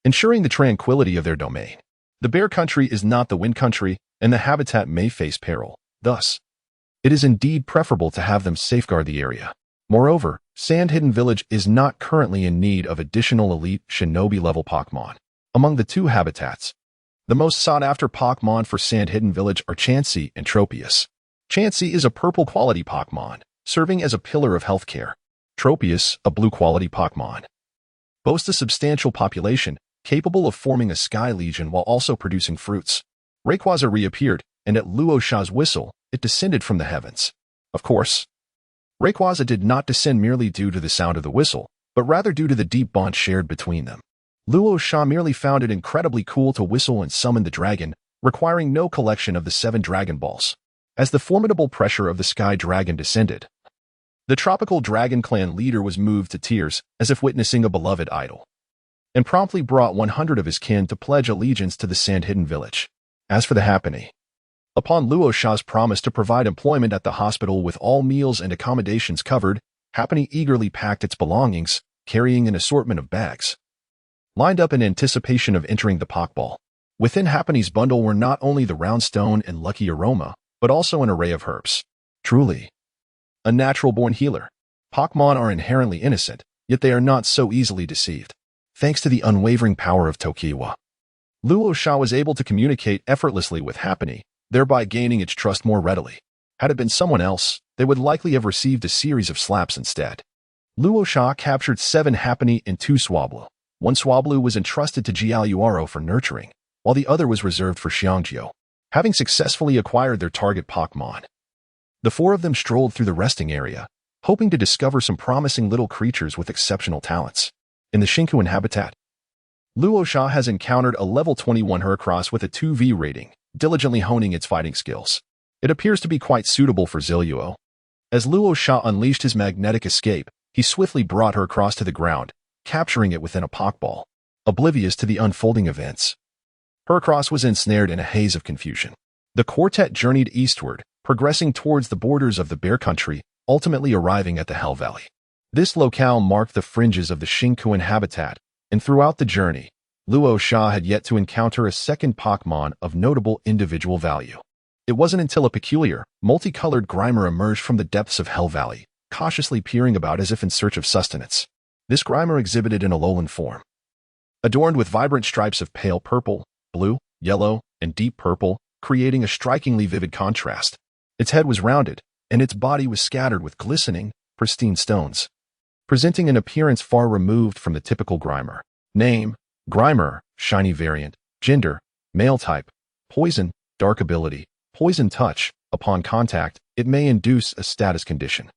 A: ensuring the tranquility of their domain. The Bear Country is not the Wind Country, and the habitat may face peril. Thus, it is indeed preferable to have them safeguard the area. Moreover, Sand Hidden Village is not currently in need of additional elite shinobi-level Pokémon. Among the 2 habitats, the most sought-after Pokémon for Sand Hidden Village are Chansey and Tropius. Chansey is a purple-quality Pokémon, serving as a pillar of healthcare. Tropius, a blue-quality Pokémon, boasts a substantial population, capable of forming a sky legion while also producing fruits. Rayquaza reappeared, and at Luo Sha's whistle, it descended from the heavens. Of course, Rayquaza did not descend merely due to the sound of the whistle, but rather due to the deep bond shared between them. Luo Sha merely found it incredibly cool to whistle and summon the dragon, requiring no collection of the 7 Dragon Balls. As the formidable pressure of the Sky Dragon descended, the Tropical Dragon Clan leader was moved to tears as if witnessing a beloved idol, and promptly brought 100 of his kin to pledge allegiance to the Sand Hidden Village. As for the Happiny, upon Luo Sha's promise to provide employment at the hospital with all meals and accommodations covered, Happiny eagerly packed its belongings, carrying an assortment of bags, lined up in anticipation of entering the Pokeball. Within Happiny's bundle were not only the round stone and lucky aroma, but also an array of herbs. Truly, a natural-born healer. Pokémon are inherently innocent, yet they are not so easily deceived. Thanks to the unwavering power of Tokiwa, Luo Sha was able to communicate effortlessly with Happiny, thereby gaining its trust more readily. Had it been someone else, they would likely have received a series of slaps instead. Luo Sha captured 7 Happiny and 2 Swablu. One Swablu was entrusted to Jialuoluo for nurturing, while the other was reserved for Xiangling. Having successfully acquired their target Pokémon, the 4 of them strolled through the resting area, hoping to discover some promising little creatures with exceptional talents. In the Xingqiuan habitat, Luo Sha has encountered a level 21 Heracross with a 2V rating, diligently honing its fighting skills. It appears to be quite suitable for Jialuoluo. As Luo Sha unleashed his magnetic escape, he swiftly brought Heracross to the ground, capturing it within a Pokeball, oblivious to the unfolding events. Heracross was ensnared in a haze of confusion. The quartet journeyed eastward, progressing towards the borders of the Bear Country, ultimately arriving at the Hell Valley. This locale marked the fringes of the Xingqiuan habitat, and throughout the journey, Luo Sha had yet to encounter a second Pokémon of notable individual value. It wasn't until a peculiar, multicolored Grimer emerged from the depths of Hell Valley, cautiously peering about as if in search of sustenance. This Grimer exhibited an Alolan form, adorned with vibrant stripes of pale purple, blue, yellow, and deep purple, creating a strikingly vivid contrast. Its head was rounded, and its body was scattered with glistening, pristine stones, presenting an appearance far removed from the typical Grimer. Name: Grimer, shiny variant. Gender: male type. Poison, dark ability. Poison touch. Upon contact, it may induce a status condition.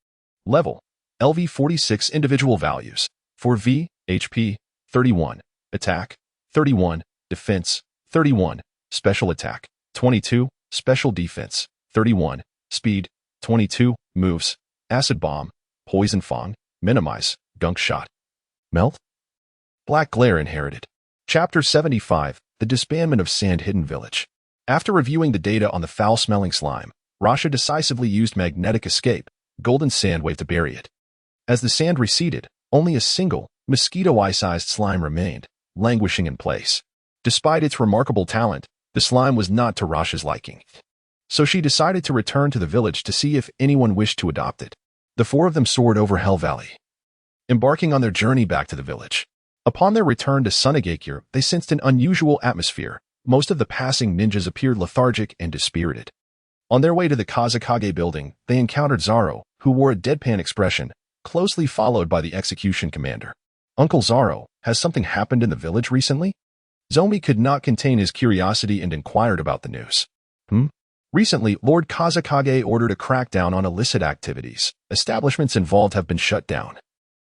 A: Level: LV 46. Individual values: 4V, HP, 31, Attack, 31, Defense, 31, Special Attack, 22, Special Defense, 31, Speed, 22, Moves: Acid Bomb, Poison Fang, Minimize, Gunk Shot, Melt, Black Glare. Inherited. Chapter 75, The Disbandment of Sand Hidden Village. After reviewing the data on the foul-smelling slime, Rasha decisively used Magnetic Escape, Golden Sand Wave, to bury it. As the sand receded, only a single, mosquito-eye-sized slime remained, languishing in place. Despite its remarkable talent, the slime was not to Rasha's liking. So she decided to return to the village to see if anyone wished to adopt it. The 4 of them soared over Hell Valley, embarking on their journey back to the village. Upon their return to Sunagakure, they sensed an unusual atmosphere. Most of the passing ninjas appeared lethargic and dispirited. On their way to the Kazekage building, they encountered Zaro, who wore a deadpan expression, closely followed by the execution commander. Uncle Zaro, has something happened in the village recently? Zomi could not contain his curiosity and inquired about the news. Recently, Lord Kazekage ordered a crackdown on illicit activities. Establishments involved have been shut down,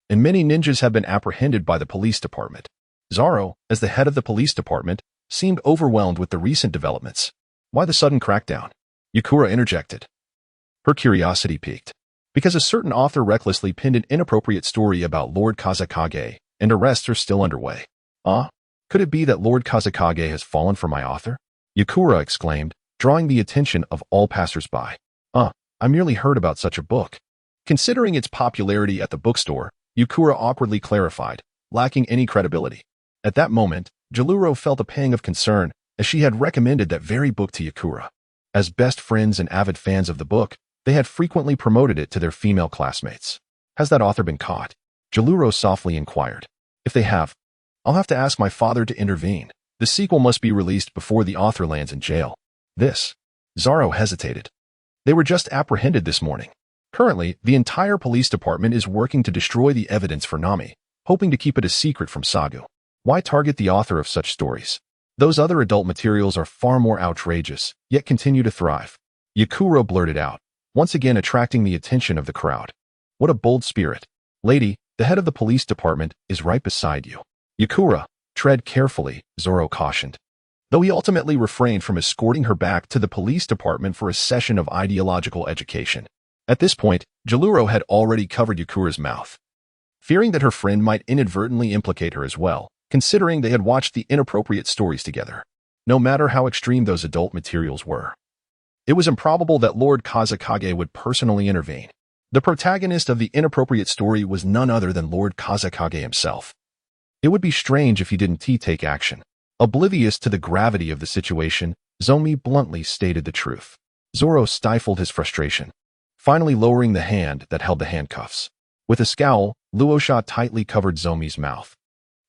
A: and many ninjas have been apprehended by the police department. Zaro, as the head of the police department, seemed overwhelmed with the recent developments. Why the sudden crackdown? Yakura interjected. Her curiosity piqued, because a certain author recklessly penned an inappropriate story about Lord Kazekage, and arrests are still underway. Could it be that Lord Kazekage has fallen for my author? Yakura exclaimed, drawing the attention of all passers-by. I merely heard about such a book. Considering its popularity at the bookstore, Yakura awkwardly clarified, lacking any credibility. At that moment, Jialuoluo felt a pang of concern, as she had recommended that very book to Yakura. As best friends and avid fans of the book, they had frequently promoted it to their female classmates. Has that author been caught? Jialuoluo softly inquired. If they have, I'll have to ask my father to intervene. The sequel must be released before the author lands in jail. Zaro hesitated. They were just apprehended this morning. Currently, the entire police department is working to destroy the evidence for Nami, hoping to keep it a secret from Sagu. Why target the author of such stories? Those other adult materials are far more outrageous, yet continue to thrive. Yakura blurted out, once again attracting the attention of the crowd. What a bold spirit. Lady, the head of the police department is right beside you. Yakura, tread carefully, Zoro cautioned. Though he ultimately refrained from escorting her back to the police department for a session of ideological education. At this point, Jialuoluo had already covered Yakura's mouth. Fearing that her friend might inadvertently implicate her as well, considering they had watched the inappropriate stories together. No matter how extreme those adult materials were. It was improbable that Lord Kazekage would personally intervene. The protagonist of the inappropriate story was none other than Lord Kazekage himself. It would be strange if he didn't take action. Oblivious to the gravity of the situation, Zomi bluntly stated the truth. Zoro stifled his frustration, finally lowering the hand that held the handcuffs. With a scowl, Luo Sha tightly covered Zomi's mouth,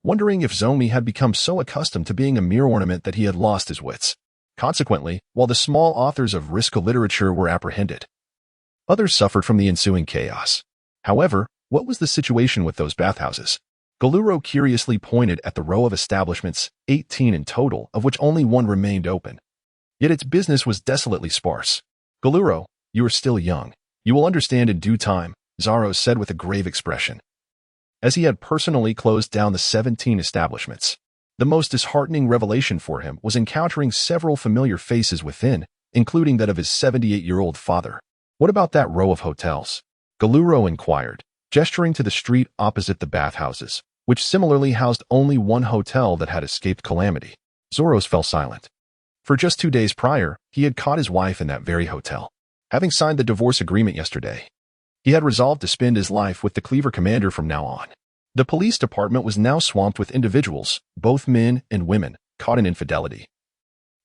A: wondering if Zomi had become so accustomed to being a mere ornament that he had lost his wits. Consequently, while the small authors of risque literature were apprehended, others suffered from the ensuing chaos. However, what was the situation with those bathhouses? Jialuoluo curiously pointed at the row of establishments, 18 in total, of which only one remained open. Yet its business was desolately sparse. Jialuoluo, you are still young. You will understand in due time, Zoro said with a grave expression. As he had personally closed down the 17 establishments, the most disheartening revelation for him was encountering several familiar faces within, including that of his 78-year-old father. What about that row of hotels? Jialuoluo inquired, gesturing to the street opposite the bathhouses, which similarly housed only one hotel that had escaped calamity. Zoro fell silent. For just 2 days prior, he had caught his wife in that very hotel. Having signed the divorce agreement yesterday, he had resolved to spend his life with the Cleaver Commander from now on. The police department was now swamped with individuals, both men and women, caught in infidelity,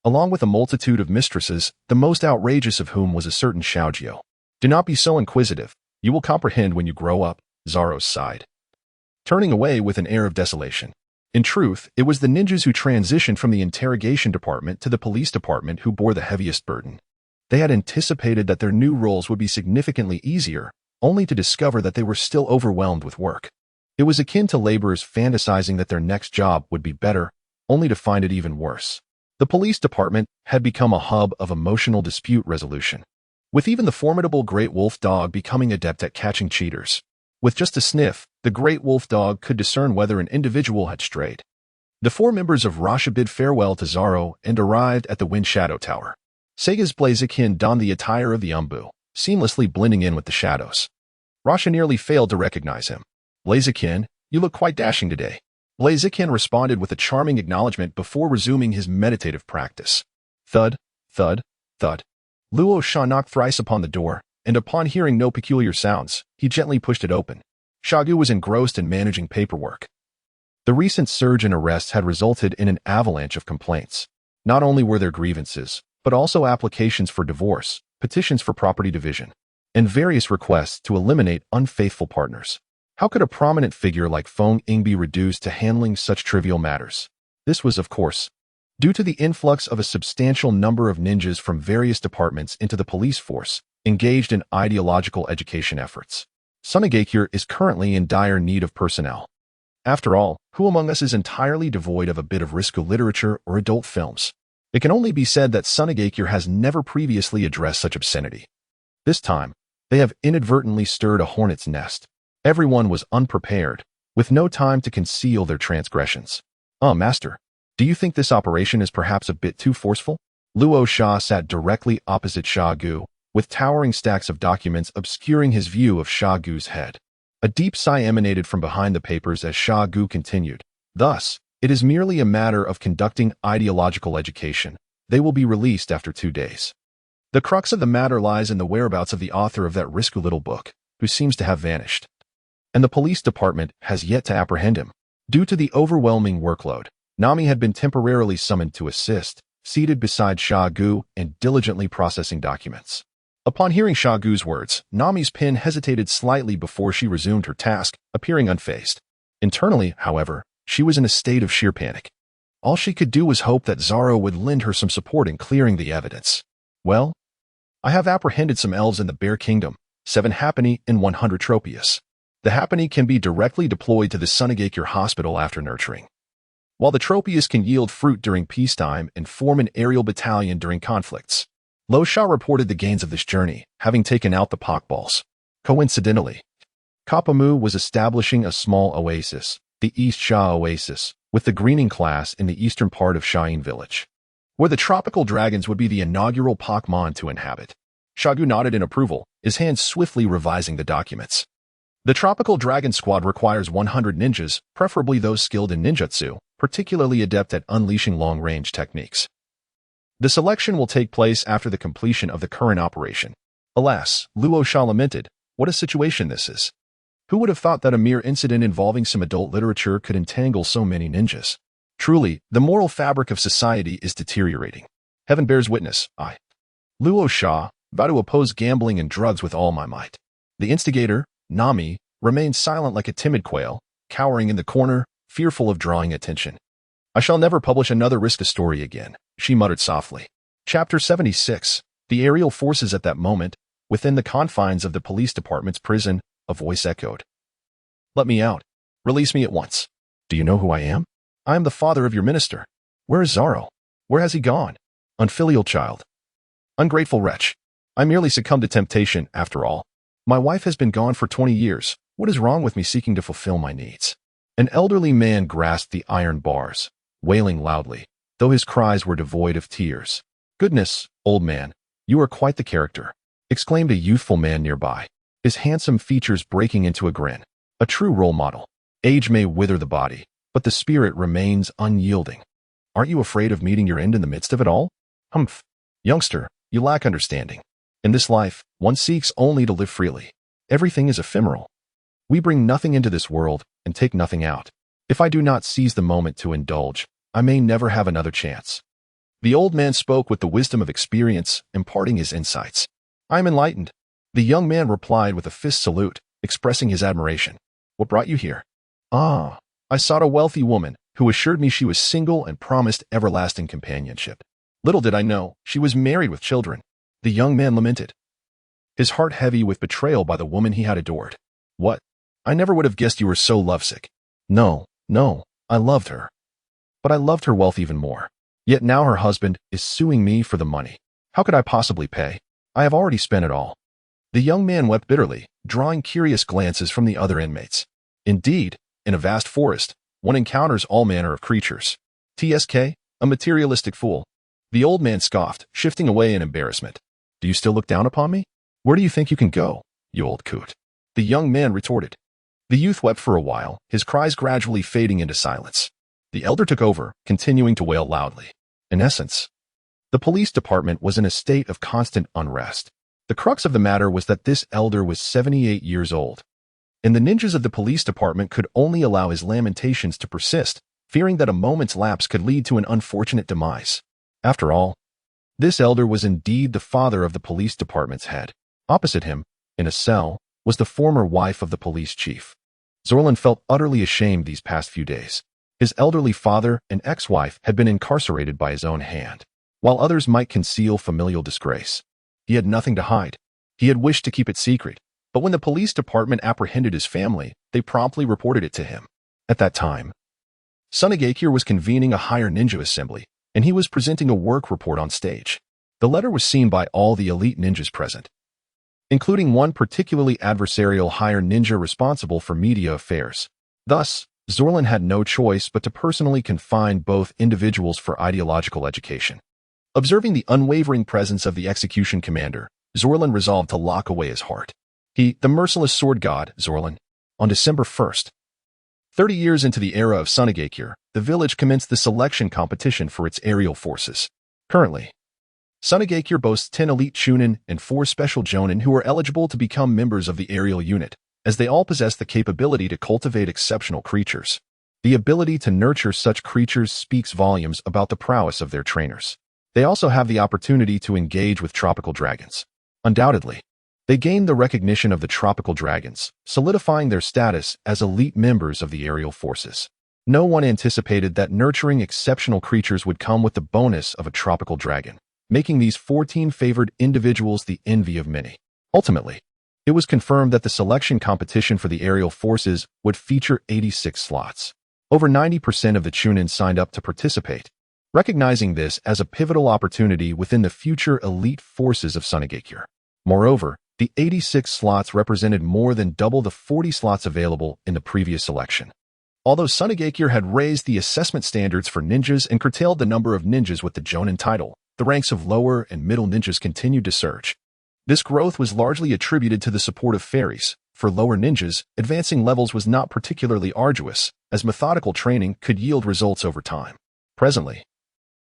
A: along with a multitude of mistresses, the most outrageous of whom was a certain Xiaojio. Do not be so inquisitive. You will comprehend when you grow up, Zoro sighed, turning away with an air of desolation. In truth, it was the ninjas who transitioned from the interrogation department to the police department who bore the heaviest burden. They had anticipated that their new roles would be significantly easier, only to discover that they were still overwhelmed with work. It was akin to laborers fantasizing that their next job would be better, only to find it even worse. The police department had become a hub of emotional dispute resolution, with even the formidable Great Wolf Dog becoming adept at catching cheaters. With just a sniff, the Great Wolf Dog could discern whether an individual had strayed. The 4 members of Rasha bid farewell to Zoro and arrived at the Wind Shadow Tower. Sega's Blaziken donned the attire of the Umbu, seamlessly blending in with the shadows. Rasha nearly failed to recognize him. Blaziken, you look quite dashing today. Blaziken responded with a charming acknowledgement before resuming his meditative practice. Thud, thud, thud. Luo Sha knocked thrice upon the door, and upon hearing no peculiar sounds, he gently pushed it open. Shagu was engrossed in managing paperwork. The recent surge in arrests had resulted in an avalanche of complaints. Not only were there grievances, but also applications for divorce, petitions for property division, and various requests to eliminate unfaithful partners. How could a prominent figure like Feng Ying be reduced to handling such trivial matters? This was, of course, due to the influx of a substantial number of ninjas from various departments into the police force, engaged in ideological education efforts. Sunagakure is currently in dire need of personnel. After all, who among us is entirely devoid of a bit of risque literature or adult films? It can only be said that Sunagakure has never previously addressed such obscenity. This time, they have inadvertently stirred a hornet's nest. Everyone was unprepared, with no time to conceal their transgressions. Master, do you think this operation is perhaps a bit too forceful? Luo Sha sat directly opposite Shagu, with towering stacks of documents obscuring his view of Shagu's head. A deep sigh emanated from behind the papers as Shagu continued. Thus, it is merely a matter of conducting ideological education. They will be released after 2 days. The crux of the matter lies in the whereabouts of the author of that risky little book, who seems to have vanished. And the police department has yet to apprehend him. Due to the overwhelming workload, Nami had been temporarily summoned to assist, seated beside Shagu and diligently processing documents. Upon hearing Shagu's words, Nami's pen hesitated slightly before she resumed her task, appearing unfazed. Internally, however, she was in a state of sheer panic. All she could do was hope that Zoro would lend her some support in clearing the evidence. Well, I have apprehended some elves in the Bear Kingdom, 7 Happiny and 100 Tropius. The Happiny can be directly deployed to the Sunagakure Hospital after nurturing, while the Tropius can yield fruit during peacetime and form an aerial battalion during conflicts. Luo Sha reported the gains of this journey, having taken out the pockballs. Coincidentally, Kapamu was establishing a small oasis, the East Sha Oasis, with the greening class in the eastern part of Xiangling village, where the tropical dragons would be the inaugural Pokémon to inhabit. Shagu nodded in approval, his hands swiftly revising the documents. The tropical dragon squad requires 100 ninjas, preferably those skilled in ninjutsu, particularly adept at unleashing long-range techniques. The selection will take place after the completion of the current operation. Alas, Luo Sha lamented, what a situation this is. Who would have thought that a mere incident involving some adult literature could entangle so many ninjas? Truly, the moral fabric of society is deteriorating. Heaven bears witness, I, Luo Sha, vow to oppose gambling and drugs with all my might. The instigator, Nami, remained silent like a timid quail, cowering in the corner, fearful of drawing attention. I shall never publish another Riska story again, she muttered softly. Chapter 76. The aerial forces at that moment, within the confines of the police department's prison, a voice echoed. Let me out. Release me at once. Do you know who I am? I am the father of your minister. Where is Zaro? Where has he gone? Unfilial child. Ungrateful wretch. I merely succumbed to temptation, after all. My wife has been gone for 20 years. What is wrong with me seeking to fulfill my needs? An elderly man grasped the iron bars, wailing loudly, though his cries were devoid of tears. Goodness, old man, you are quite the character, exclaimed a youthful man nearby, his handsome features breaking into a grin. A true role model. Age may wither the body, but the spirit remains unyielding. Aren't you afraid of meeting your end in the midst of it all? Humph. Youngster, you lack understanding. In this life, one seeks only to live freely. Everything is ephemeral. We bring nothing into this world and take nothing out. If I do not seize the moment to indulge, I may never have another chance. The old man spoke with the wisdom of experience, imparting his insights. I am enlightened. The young man replied with a fist salute, expressing his admiration. What brought you here? Ah, I sought a wealthy woman who assured me she was single and promised everlasting companionship. Little did I know, she was married with children. The young man lamented, his heart heavy with betrayal by the woman he had adored. What? I never would have guessed you were so lovesick. No, I loved her. But I loved her wealth even more. Yet now her husband is suing me for the money. How could I possibly pay? I have already spent it all. The young man wept bitterly, drawing curious glances from the other inmates. Indeed, in a vast forest, one encounters all manner of creatures. TSK, a materialistic fool. The old man scoffed, shifting away in embarrassment. Do you still look down upon me? Where do you think you can go, you old coot? The young man retorted. The youth wept for a while, his cries gradually fading into silence. The elder took over, continuing to wail loudly. In essence, the police department was in a state of constant unrest. The crux of the matter was that this elder was 78 years old, and the ninjas of the police department could only allow his lamentations to persist, fearing that a moment's lapse could lead to an unfortunate demise. After all, this elder was indeed the father of the police department's head. Opposite him, in a cell, was the former wife of the police chief. Zorlin felt utterly ashamed these past few days. His elderly father and ex-wife had been incarcerated by his own hand, while others might conceal familial disgrace. He had nothing to hide. He had wished to keep it secret, but when the police department apprehended his family, they promptly reported it to him. At that time, Sunagakure was convening a higher ninja assembly, and he was presenting a work report on stage. The letter was seen by all the elite ninjas present, including one particularly adversarial higher ninja responsible for media affairs. Thus, Zorlin had no choice but to personally confine both individuals for ideological education. Observing the unwavering presence of the execution commander, Zorlin resolved to lock away his heart. He, the merciless sword god, Zorlin. On December 1st, 30 years into the era of Sunagakure, the village commenced the selection competition for its aerial forces. Currently, Sunagakure boasts 10 elite Chunin and 4 special Jonin who are eligible to become members of the aerial unit, as they all possess the capability to cultivate exceptional creatures. The ability to nurture such creatures speaks volumes about the prowess of their trainers. They also have the opportunity to engage with tropical dragons. Undoubtedly, they gain the recognition of the tropical dragons, solidifying their status as elite members of the aerial forces. No one anticipated that nurturing exceptional creatures would come with the bonus of a tropical dragon, making these 14 favored individuals the envy of many. Ultimately, it was confirmed that the selection competition for the aerial forces would feature 86 slots. Over 90% of the Chunin signed up to participate, recognizing this as a pivotal opportunity within the future elite forces of Sunagakure. Moreover, The 86 slots represented more than double the 40 slots available in the previous selection. Although Sunagakure had raised the assessment standards for ninjas and curtailed the number of ninjas with the Jonin title, the ranks of lower and middle ninjas continued to surge. This growth was largely attributed to the support of fairies. For lower ninjas, advancing levels was not particularly arduous, as methodical training could yield results over time. Presently,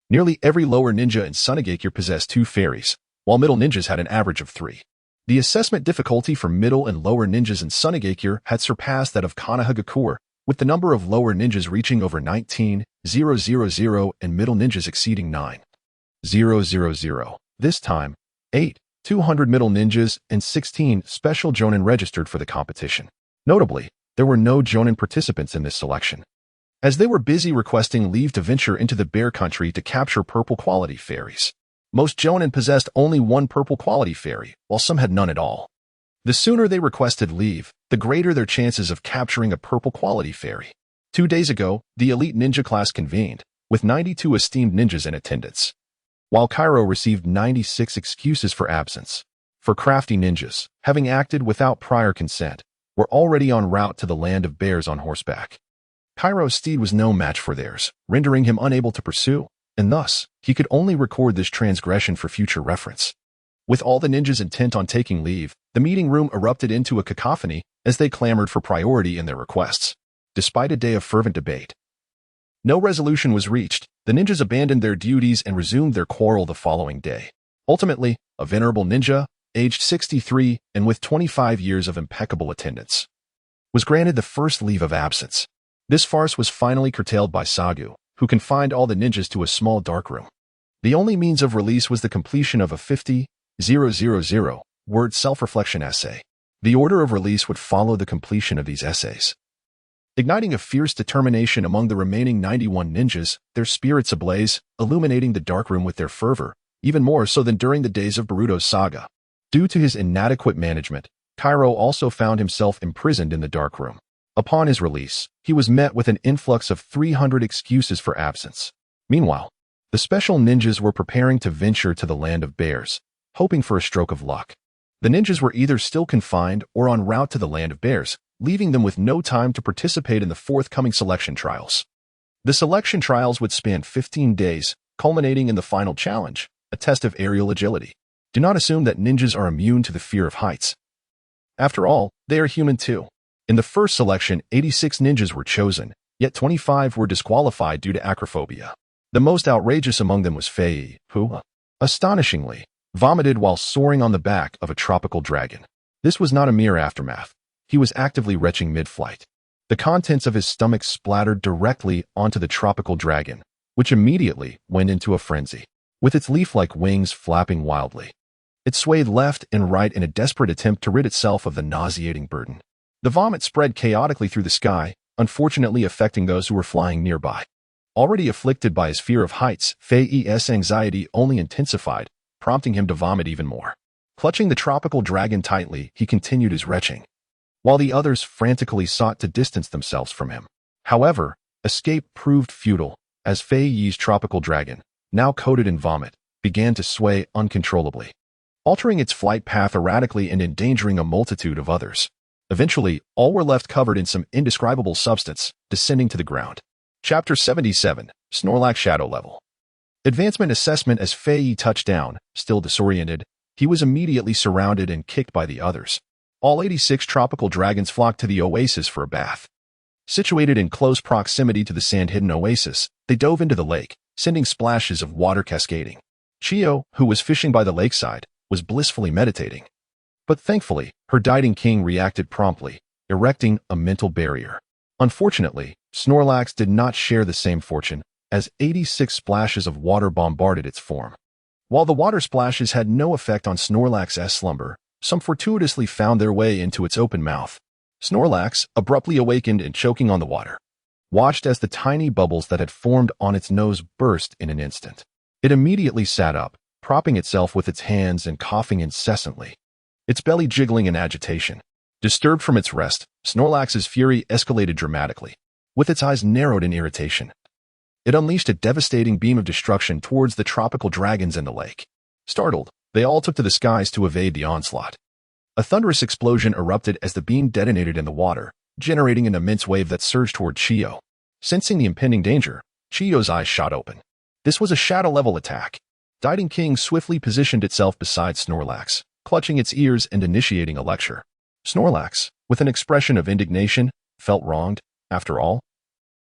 A: nearly every lower ninja in Sunagakure possessed 2 fairies, while middle ninjas had an average of 3. The assessment difficulty for middle and lower ninjas in Sunagakure had surpassed that of Konohagakure, with the number of lower ninjas reaching over 19,000 and middle ninjas exceeding 9,000. This time, 8,200 middle ninjas and 16 special Jonin registered for the competition. Notably, there were no Jonin participants in this selection, as they were busy requesting leave to venture into the Bear Country to capture purple quality fairies. Most Jonin possessed only 1 purple quality fairy, while some had none at all. The sooner they requested leave, the greater their chances of capturing a purple quality fairy. 2 days ago, the elite ninja class convened, with 92 esteemed ninjas in attendance, while Cairo received 96 excuses for absence. For crafty ninjas, having acted without prior consent, were already en route to the land of bears on horseback. Cairo's steed was no match for theirs, rendering him unable to pursue, and thus, he could only record this transgression for future reference. With all the ninjas intent on taking leave, the meeting room erupted into a cacophony as they clamored for priority in their requests. Despite a day of fervent debate, no resolution was reached. The ninjas abandoned their duties and resumed their quarrel the following day. Ultimately, a venerable ninja, aged 63 and with 25 years of impeccable attendance, was granted the first leave of absence. This farce was finally curtailed by Sagu, who confined all the ninjas to a small darkroom. The only means of release was the completion of a 50,000-word self-reflection essay. The order of release would follow the completion of these essays, igniting a fierce determination among the remaining 91 ninjas, their spirits ablaze, illuminating the darkroom with their fervor, even more so than during the days of Boruto's saga. Due to his inadequate management, Cairo also found himself imprisoned in the darkroom. Upon his release, he was met with an influx of 300 excuses for absence. Meanwhile, the special ninjas were preparing to venture to the land of bears, hoping for a stroke of luck. The ninjas were either still confined or en route to the land of bears, leaving them with no time to participate in the forthcoming selection trials. The selection trials would span 15 days, culminating in the final challenge, a test of aerial agility. Do not assume that ninjas are immune to the fear of heights. After all, they are human too. In the first selection, 86 ninjas were chosen, yet 25 were disqualified due to acrophobia. The most outrageous among them was Fei, who, astonishingly, vomited while soaring on the back of a tropical dragon. This was not a mere aftermath. He was actively retching mid-flight. The contents of his stomach splattered directly onto the tropical dragon, which immediately went into a frenzy, with its leaf-like wings flapping wildly. It swayed left and right in a desperate attempt to rid itself of the nauseating burden. The vomit spread chaotically through the sky, unfortunately affecting those who were flying nearby. Already afflicted by his fear of heights, Fei's anxiety only intensified, prompting him to vomit even more. Clutching the tropical dragon tightly, he continued his retching, while the others frantically sought to distance themselves from him. However, escape proved futile, as Fei's tropical dragon, now coated in vomit, began to sway uncontrollably, altering its flight path erratically and endangering a multitude of others. Eventually, all were left covered in some indescribable substance, descending to the ground. Chapter 77, Snorlax Shadow Level. Advancement Assessment. As Fei touched down, still disoriented, he was immediately surrounded and kicked by the others. All 86 tropical dragons flocked to the oasis for a bath. Situated in close proximity to the sand-hidden oasis, they dove into the lake, sending splashes of water cascading. Chio, who was fishing by the lakeside, was blissfully meditating. But thankfully, her doting king reacted promptly, erecting a mental barrier. Unfortunately, Snorlax did not share the same fortune, as 86 splashes of water bombarded its form. While the water splashes had no effect on Snorlax's slumber, some fortuitously found their way into its open mouth. Snorlax, abruptly awakened and choking on the water, watched as the tiny bubbles that had formed on its nose burst in an instant. It immediately sat up, propping itself with its hands and coughing incessantly, its belly jiggling in agitation. Disturbed from its rest, Snorlax's fury escalated dramatically. With its eyes narrowed in irritation, it unleashed a devastating beam of destruction towards the tropical dragons in the lake. Startled, they all took to the skies to evade the onslaught. A thunderous explosion erupted as the beam detonated in the water, generating an immense wave that surged toward Chiyo. Sensing the impending danger, Chiyo's eyes shot open. This was a shadow-level attack. Diding King swiftly positioned itself beside Snorlax, clutching its ears and initiating a lecture. Snorlax, with an expression of indignation, felt wronged, after all.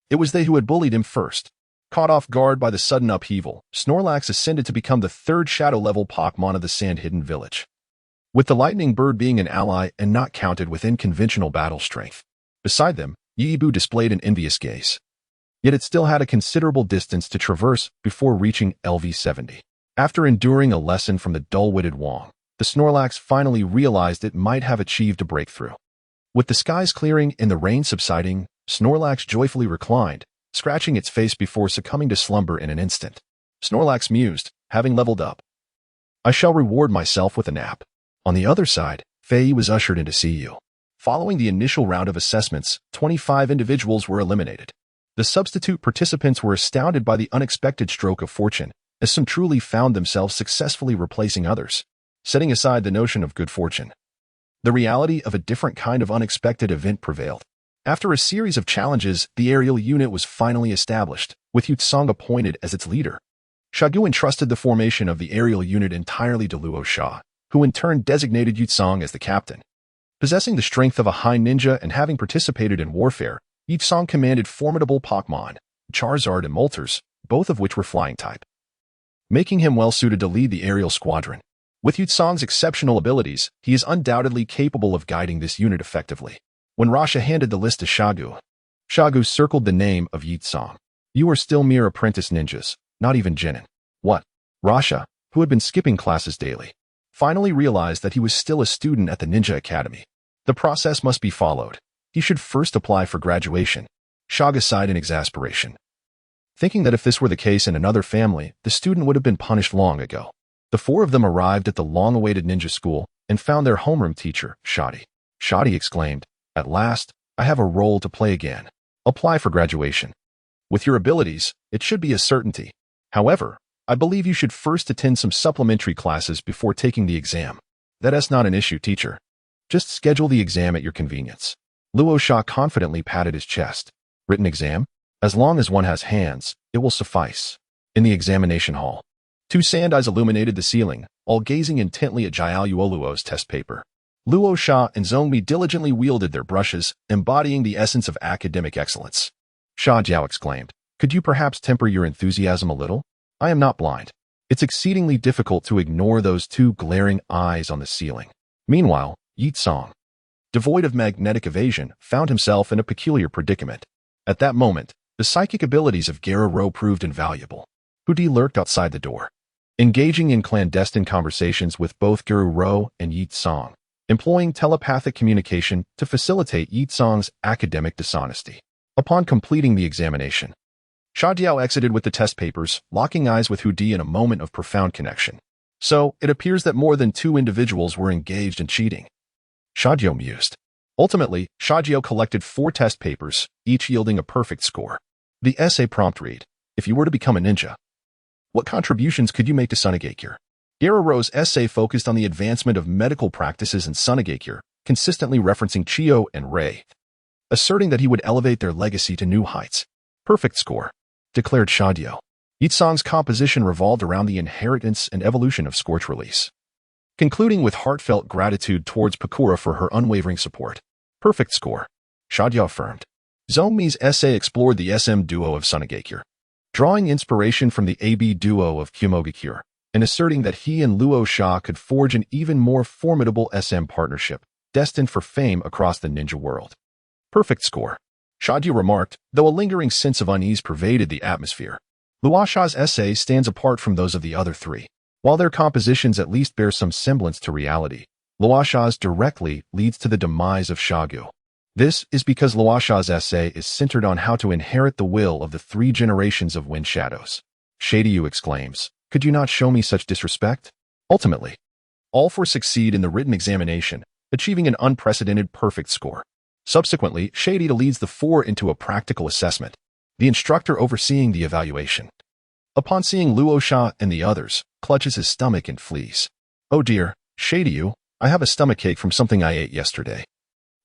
A: It was they who had bullied him first. Caught off guard by the sudden upheaval, Snorlax ascended to become the third shadow-level Pokémon of the Sand-Hidden Village. With the Lightning Bird being an ally and not counted within conventional battle strength. Beside them, Yibu displayed an envious gaze. Yet it still had a considerable distance to traverse before reaching LV70. After enduring a lesson from the dull-witted Wong, the Snorlax finally realized it might have achieved a breakthrough. With the skies clearing and the rain subsiding, Snorlax joyfully reclined, scratching its face before succumbing to slumber in an instant. Snorlax mused, having leveled up. I shall reward myself with a nap. On the other side, Fei was ushered into CU. Following the initial round of assessments, 25 individuals were eliminated. The substitute participants were astounded by the unexpected stroke of fortune, as some truly found themselves successfully replacing others, setting aside the notion of good fortune. The reality of a different kind of unexpected event prevailed. After a series of challenges, the aerial unit was finally established, with Yecang appointed as its leader. Xiangling entrusted the formation of the aerial unit entirely to Luo Sha, who in turn designated Yecang as the captain. Possessing the strength of a high ninja and having participated in warfare, Yecang commanded formidable Pokémon, Charizard and Moltres, both of which were flying type, making him well-suited to lead the aerial squadron. With Yecang's exceptional abilities, he is undoubtedly capable of guiding this unit effectively. When Rasha handed the list to Xiangling circled the name of Yecang. You are still mere apprentice ninjas, not even genin. What? Rasha, who had been skipping classes daily, finally realized that he was still a student at the Ninja Academy. The process must be followed. He should first apply for graduation. Xiangling sighed in exasperation, thinking that if this were the case in another family, the student would have been punished long ago. The four of them arrived at the long-awaited ninja school and found their homeroom teacher, Shadi. Shadi exclaimed, "At last, I have a role to play again. Apply for graduation. With your abilities, it should be a certainty. However, I believe you should first attend some supplementary classes before taking the exam." "That's not an issue, teacher. Just schedule the exam at your convenience." Luo Sha confidently patted his chest. "Written exam? As long as one has hands, it will suffice." In the examination hall, two sand eyes illuminated the ceiling, all gazing intently at Jialuoluo's test paper. Luo Sha and Zhongmi diligently wielded their brushes, embodying the essence of academic excellence. Sha Jiao exclaimed, "Could you perhaps temper your enthusiasm a little? I am not blind. It's exceedingly difficult to ignore those two glaring eyes on the ceiling." Meanwhile, Yecang, devoid of magnetic evasion, found himself in a peculiar predicament. At that moment, the psychic abilities of Jialuoluo proved invaluable. Hudi lurked outside the door, engaging in clandestine conversations with both Jialuoluo and Yecang, employing telepathic communication to facilitate Yecang's academic dishonesty. Upon completing the examination, Sha Jiao exited with the test papers, locking eyes with Hudi in a moment of profound connection. So, it appears that more than two individuals were engaged in cheating. Sha Jiao mused. Ultimately, Sha Jiao collected 4 test papers, each yielding a perfect score. The essay prompt read, "If you were to become a ninja, what contributions could you make to Sunagakure?" Jialuoluo's essay focused on the advancement of medical practices in Sunagakure, consistently referencing Chiyo and Rei, asserting that he would elevate their legacy to new heights. "Perfect score," declared Sha Jiao. Yecang's composition revolved around the inheritance and evolution of Scorch Release, concluding with heartfelt gratitude towards Pakura for her unwavering support. "Perfect score," Sha Jiao affirmed. Zhongmi's essay explored the SM duo of Sunagakure, drawing inspiration from the AB duo of Kumogakure, and asserting that he and Luo Sha could forge an even more formidable SM partnership, destined for fame across the ninja world. "Perfect score," Sha Jiao remarked, though a lingering sense of unease pervaded the atmosphere. Luo Sha's essay stands apart from those of the other 3. While their compositions at least bear some semblance to reality, Luo Sha's directly leads to the demise of Xiangling. This is because Luo Sha's essay is centered on how to inherit the will of the 3 generations of Wind Shadows. Xiangling exclaims, "Could you not show me such disrespect?" Ultimately, all 4 succeed in the written examination, achieving an unprecedented perfect score. Subsequently, Xiangling leads the 4 into a practical assessment, the instructor overseeing the evaluation. Upon seeing Luo Sha and the others, clutches his stomach and flees. "Oh dear, Xiangling, I have a stomachache from something I ate yesterday.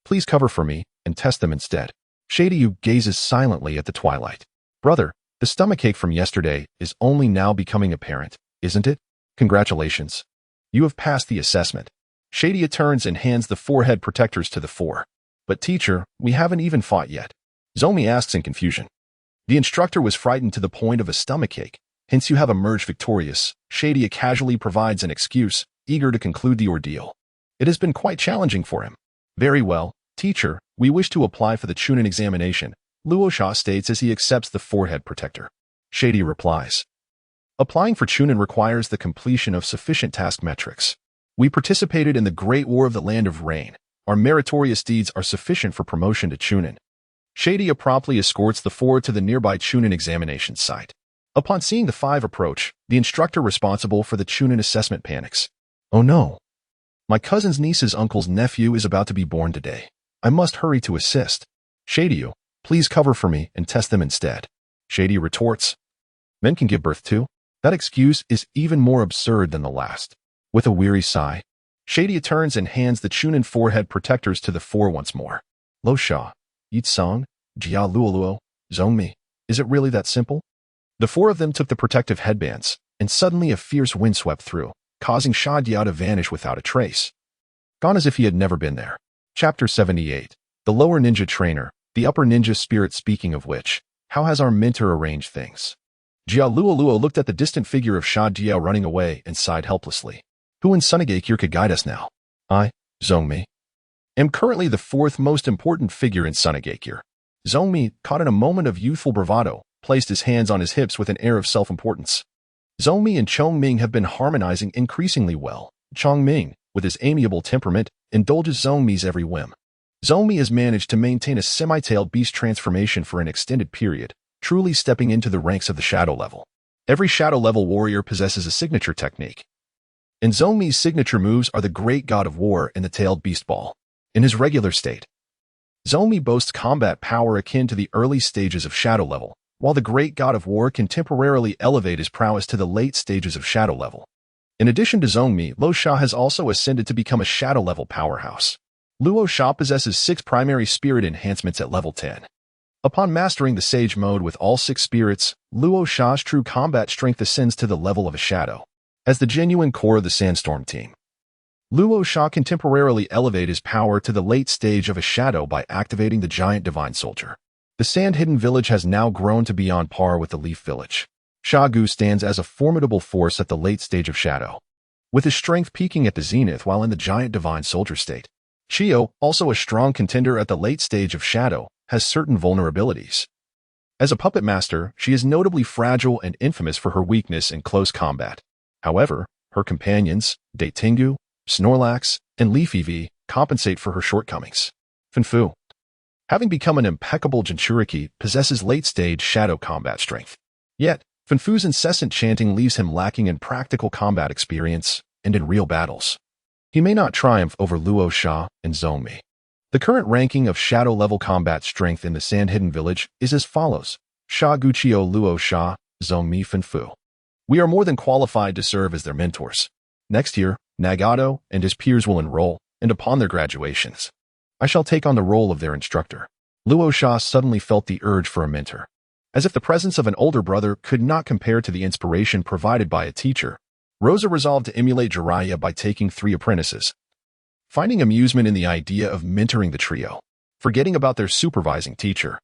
A: Please cover for me and test them instead. Shadyu gazes silently at the twilight. Brother, the stomachache from yesterday is only now becoming apparent, isn't it? Congratulations. You have passed the assessment. Shadyu turns and hands the forehead protectors to the four. But teacher, we haven't even fought yet. Zomi asks in confusion. The instructor was frightened to the point of a stomachache. Hence you have emerged victorious. Shadyu casually provides an excuse, eager to conclude the ordeal. It has been quite challenging for him. Very well, teacher, we wish to apply for the Chunin examination, Luo Sha states as he accepts the forehead protector. Shadyu replies. Applying for Chunin requires the completion of sufficient task metrics. We participated in the Great War of the Land of Rain. Our meritorious deeds are sufficient for promotion to Chunin. Shadyu promptly escorts the four to the nearby Chunin examination site. Upon seeing the five approach, the instructor responsible for the Chunin assessment panics. Oh no! My cousin's niece's uncle's nephew is about to be born today. I must hurry to assist. Shadyu, please cover for me and test them instead. Shadyu retorts. Men can give birth too? That excuse is even more absurd than the last. With a weary sigh, Shadyu turns and hands the Chunin forehead protectors to the four once more. Luo Sha, Yecang, Jialuoluo, Zhongmi. Is it really that simple? The four of them took the protective headbands, and suddenly a fierce wind swept through, causing Shadyu to vanish without a trace. Gone as if he had never been there. Chapter 78. The lower ninja trainer, the upper ninja spirit. Speaking of which, how has our mentor arranged things? Jialuoluo looked at the distant figure of Shadyu running away and sighed helplessly. Who in Sunagakure could guide us now? I, Zhongmi, am currently the fourth most important figure in Sunagakure. Zhongmi, caught in a moment of youthful bravado, placed his hands on his hips with an air of self-importance. Zhongmi and Chongming have been harmonizing increasingly well. Chongming, with his amiable temperament, indulges Zhongmi's every whim. Zhongmi has managed to maintain a semi-tailed beast transformation for an extended period, truly stepping into the ranks of the shadow level. Every shadow level warrior possesses a signature technique. And Zhongmi's signature moves are the Great God of War and the Tailed Beast Ball. In his regular state, Zhongmi boasts combat power akin to the early stages of shadow level, while the Great God of War can temporarily elevate his prowess to the late stages of shadow level. In addition to Zhongmi, Luo Sha has also ascended to become a shadow level powerhouse. Luo Sha possesses 6 primary spirit enhancements at level 10. Upon mastering the Sage mode with all 6 spirits, Luo Sha's true combat strength ascends to the level of a shadow. As the genuine core of the Sandstorm team, Luo Sha can temporarily elevate his power to the late stage of a shadow by activating the giant divine soldier. The Sand Hidden Village has now grown to be on par with the Leaf Village. Shagu stands as a formidable force at the late stage of shadow, with his strength peaking at the zenith while in the giant divine soldier state. Chio, also a strong contender at the late stage of shadow, has certain vulnerabilities. As a puppet master, she is notably fragile and infamous for her weakness in close combat. However, her companions, Daitengu, Snorlax, and Leafy V, compensate for her shortcomings. Finfu, having become an impeccable Jinchuriki, possesses late-stage shadow combat strength. Yet, Finfu's incessant chanting leaves him lacking in practical combat experience and in real battles. He may not triumph over Luo Sha and Zhongmi. The current ranking of shadow-level combat strength in the Sand Hidden Village is as follows: Sha Guchio Luo Sha, Zhongmi Finfu. We are more than qualified to serve as their mentors. Next year, Nagato and his peers will enroll, and upon their graduations, I shall take on the role of their instructor. Luo Sha suddenly felt the urge for a mentor. As if the presence of an older brother could not compare to the inspiration provided by a teacher, Rosa resolved to emulate Jiraiya by taking 3 apprentices. Finding amusement in the idea of mentoring the trio, forgetting about their supervising teacher,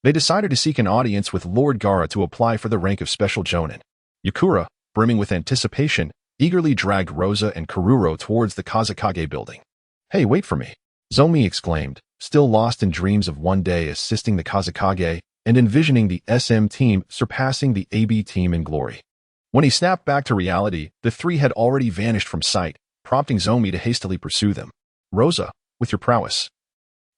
A: they decided to seek an audience with Lord Gaara to apply for the rank of Special Jonin. Yakura, brimming with anticipation, eagerly dragged Rosa and Kururo towards the Kazekage building. Hey, wait for me! Zhongmi exclaimed, still lost in dreams of one day assisting the Kazekage and envisioning the SM team surpassing the AB team in glory. When he snapped back to reality, the 3 had already vanished from sight, prompting Zhongmi to hastily pursue them. Rosa, with your prowess,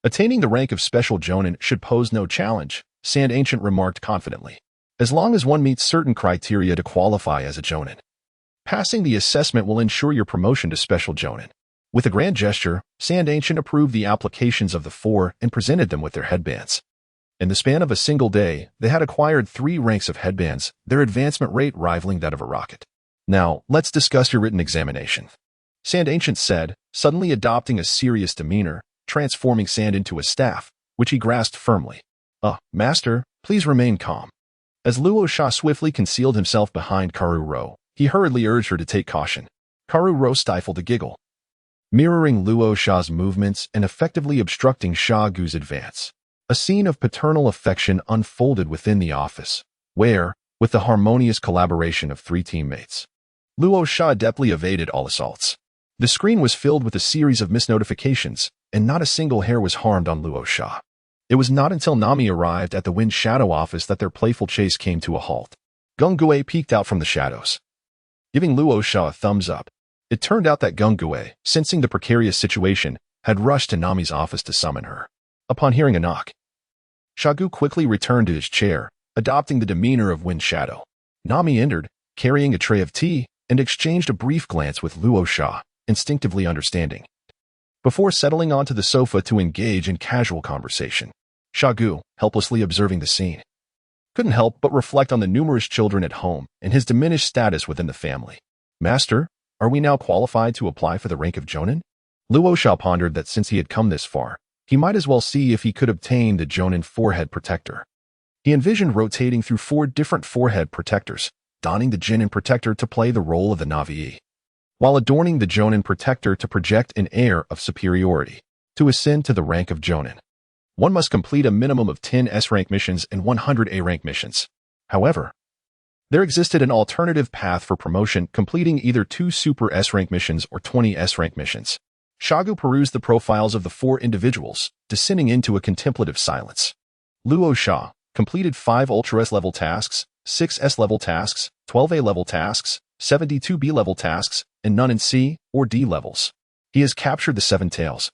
A: attaining the rank of Special Jonin should pose no challenge, Sand Ancient remarked confidently. As long as one meets certain criteria to qualify as a Jonin, passing the assessment will ensure your promotion to Special Jonin. With a grand gesture, Sand Ancient approved the applications of the 4 and presented them with their headbands. In the span of a single day, they had acquired 3 ranks of headbands, their advancement rate rivaling that of a rocket. Now, let's discuss your written examination. Sand Ancient said, suddenly adopting a serious demeanor, transforming Sand into a staff, which he grasped firmly. Master, please remain calm. As Luo Sha swiftly concealed himself behind Karu-ro, he hurriedly urged her to take caution. Karu-ro stifled a giggle, mirroring Luo Sha's movements and effectively obstructing Sha Gu's advance. A scene of paternal affection unfolded within the office, where, with the harmonious collaboration of three teammates, Luo Sha adeptly evaded all assaults. The screen was filled with a series of misnotifications, and not a single hair was harmed on Luo Sha. It was not until Nami arrived at the Wind Shadow office that their playful chase came to a halt. Gung-gue peeked out from the shadows, giving Luo Sha a thumbs up. It turned out that Gung-gue, sensing the precarious situation, had rushed to Nami's office to summon her. Upon hearing a knock, Shagu quickly returned to his chair, adopting the demeanor of Wind Shadow. Nami entered, carrying a tray of tea, and exchanged a brief glance with Luo Sha, instinctively understanding, before settling onto the sofa to engage in casual conversation. Shagu, helplessly observing the scene, couldn't help but reflect on the numerous children at home and his diminished status within the family. Master, are we now qualified to apply for the rank of Jonin? Luo Sha pondered that since he had come this far, he might as well see if he could obtain the Jonin forehead protector. He envisioned rotating through 4 different forehead protectors, donning the Jinin protector to play the role of the Navi, while adorning the Jonin protector to project an air of superiority. To ascend to the rank of Jonin, one must complete a minimum of 10 S-rank missions and 100 A-rank missions. However, there existed an alternative path for promotion, completing either 2 Super S-rank missions or 20 S-rank missions. Shagu perused the profiles of the 4 individuals, descending into a contemplative silence. Luo Sha completed 5 Ultra S-level tasks, 6 S-level tasks, 12 A-level tasks, 72 B-level tasks, and none in C or D levels. He has captured the 7 Tails,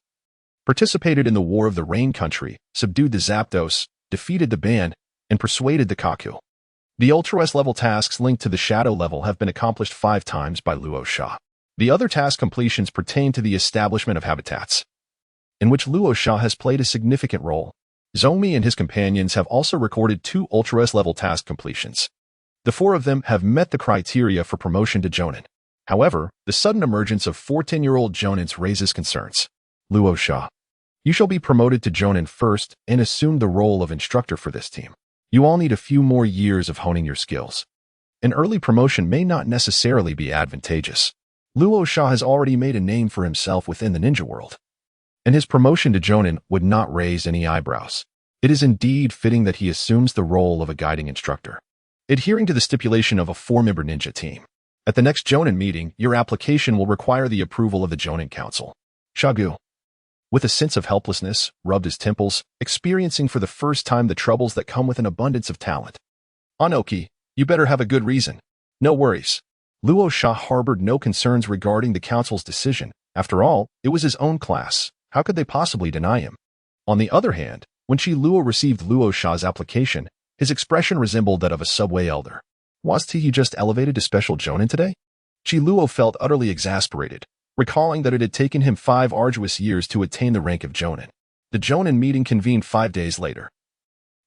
A: participated in the War of the Rain Country, subdued the Zapdos, defeated the Band, and persuaded the Kaku. The Ultra S-level tasks linked to the Shadow level have been accomplished 5 times by Luo Sha. The other task completions pertain to the establishment of habitats, in which Luo Sha has played a significant role. Zomi and his companions have also recorded 2 Ultra S-level task completions. The 4 of them have met the criteria for promotion to Jonin. However, the sudden emergence of 4 10-year-old Jonins raises concerns. Luo Sha, you shall be promoted to Jonin first and assume the role of instructor for this team. You all need a few more years of honing your skills. An early promotion may not necessarily be advantageous. Luo Sha has already made a name for himself within the ninja world, and his promotion to Jonin would not raise any eyebrows. It is indeed fitting that he assumes the role of a guiding instructor, adhering to the stipulation of a 4-member ninja team. At the next Jonin meeting, your application will require the approval of the Jonin Council. Shagu, with a sense of helplessness, rubbed his temples, experiencing for the first time the troubles that come with an abundance of talent. Anoki, you better have a good reason. No worries. Luo Sha harbored no concerns regarding the council's decision. After all, it was his own class. How could they possibly deny him? On the other hand, when Luo received Luo Sha's application, his expression resembled that of a subway elder. Was he just elevated to special Jonin today? Luo felt utterly exasperated, recalling that it had taken him 5 arduous years to attain the rank of Jonin. The Jonin meeting convened 5 days later,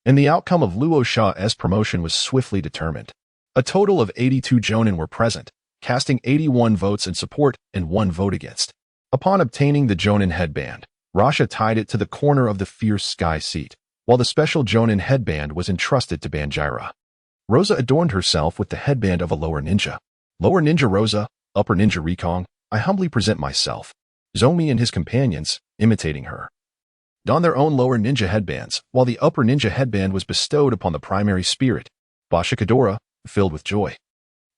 A: and the outcome of Luo Sha's promotion was swiftly determined. A total of 82 Jonin were present, casting 81 votes in support and 1 vote against. Upon obtaining the Jonin headband, Rasha tied it to the corner of the fierce sky seat, while the special Jonin headband was entrusted to Banjira. Rosa adorned herself with the headband of a lower ninja. Lower ninja Rosa, upper ninja Yecang, I humbly present myself. Zomi and his companions, imitating her, donned their own lower ninja headbands, while the upper ninja headband was bestowed upon the primary spirit. Bashikadora, filled with joy,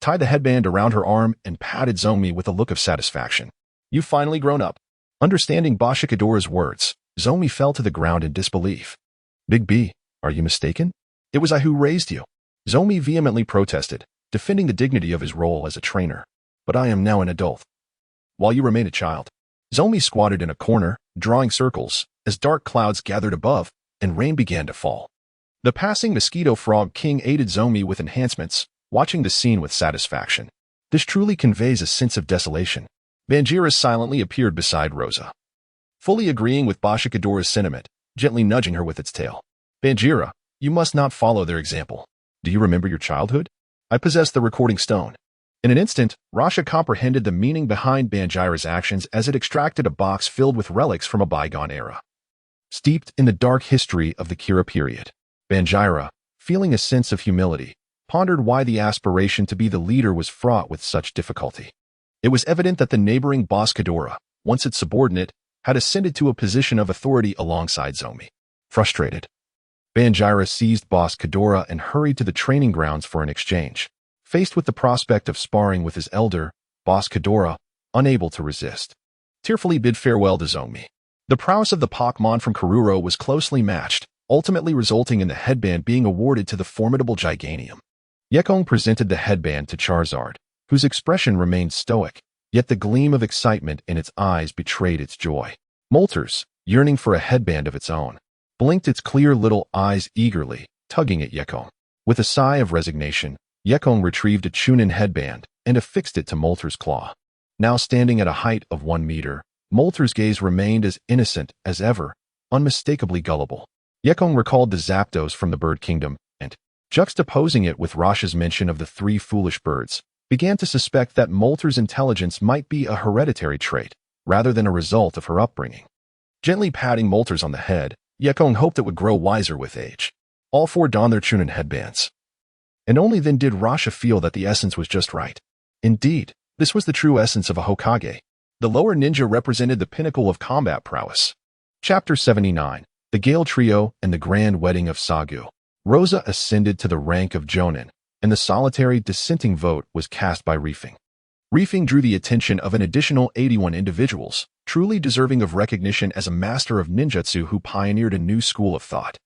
A: tied the headband around her arm and patted Zomi with a look of satisfaction. You've finally grown up. Understanding Bashikadora's words, Zomi fell to the ground in disbelief. Big B, are you mistaken? It was I who raised you. Zomi vehemently protested, defending the dignity of his role as a trainer. But I am now an adult, while you remain a child. Zomi squatted in a corner, drawing circles, as dark clouds gathered above, and rain began to fall. The passing Mosquito Frog King aided Zomi with enhancements, watching the scene with satisfaction. This truly conveys a sense of desolation. Banjira silently appeared beside Rosa, fully agreeing with Bashikadora's sentiment, gently nudging her with its tail. Banjira, you must not follow their example. Do you remember your childhood? I possess the recording stone. In an instant, Rasha comprehended the meaning behind Banjira's actions as it extracted a box filled with relics from a bygone era. Steeped in the dark history of the Kira period, Banjira, feeling a sense of humility, pondered why the aspiration to be the leader was fraught with such difficulty. It was evident that the neighboring boss Kadora, once its subordinate, had ascended to a position of authority alongside Zomi. Frustrated, Banjira seized boss Kadora and hurried to the training grounds for an exchange. Faced with the prospect of sparring with his elder, boss Kadora, unable to resist, tearfully bid farewell to Zomi. The prowess of the Pokémon from Karuro was closely matched, ultimately resulting in the headband being awarded to the formidable Giganium. Yecang presented the headband to Charizard, whose expression remained stoic, yet the gleam of excitement in its eyes betrayed its joy. Moltres, yearning for a headband of its own, blinked its clear little eyes eagerly, tugging at Yecang. With a sigh of resignation, Yecang retrieved a Chunin headband and affixed it to Moltres' claw. Now standing at a height of 1 meter, Moltres' gaze remained as innocent as ever, unmistakably gullible. Yecang recalled the Zapdos from the Bird Kingdom and, juxtaposing it with Rasha's mention of the 3 foolish birds, began to suspect that Moltres' intelligence might be a hereditary trait, rather than a result of her upbringing. Gently patting Moltres on the head, Yecang hoped it would grow wiser with age. All 4 donned their Chunin headbands. And only then did Rasha feel that the essence was just right. Indeed, this was the true essence of a Hokage. The lower ninja represented the pinnacle of combat prowess. Chapter 79, The Gale Trio and the Grand Wedding of Sagu. Rosa ascended to the rank of Jonin, and the solitary dissenting vote was cast by Reefing. Reefing drew the attention of an additional 81 individuals, truly deserving of recognition as a master of ninjutsu who pioneered a new school of thought.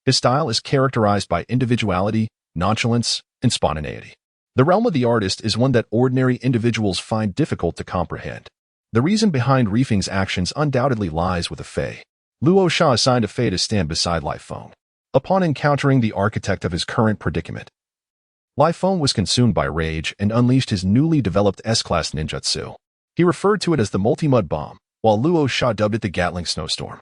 A: His style is characterized by individuality, nonchalance, and spontaneity. The realm of the artist is one that ordinary individuals find difficult to comprehend. The reason behind Reefing's actions undoubtedly lies with a Fei. Luo Sha assigned a Fei to stand beside Lai Feng. Upon encountering the architect of his current predicament, Lai Feng was consumed by rage and unleashed his newly developed S-Class ninjutsu. He referred to it as the Multi-Mud Bomb, while Luo Sha dubbed it the Gatling Snowstorm.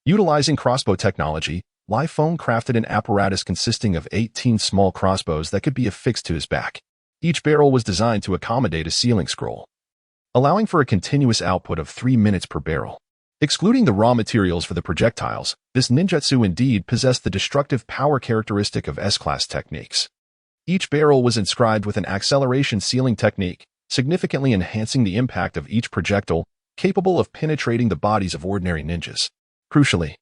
A: Utilizing crossbow technology, Lai Feng crafted an apparatus consisting of 18 small crossbows that could be affixed to his back. Each barrel was designed to accommodate a ceiling scroll, allowing for a continuous output of 3 minutes per barrel. Excluding the raw materials for the projectiles, this ninjutsu indeed possessed the destructive power characteristic of S-Class techniques. Each barrel was inscribed with an acceleration ceiling technique, significantly enhancing the impact of each projectile, capable of penetrating the bodies of ordinary ninjas. Crucially,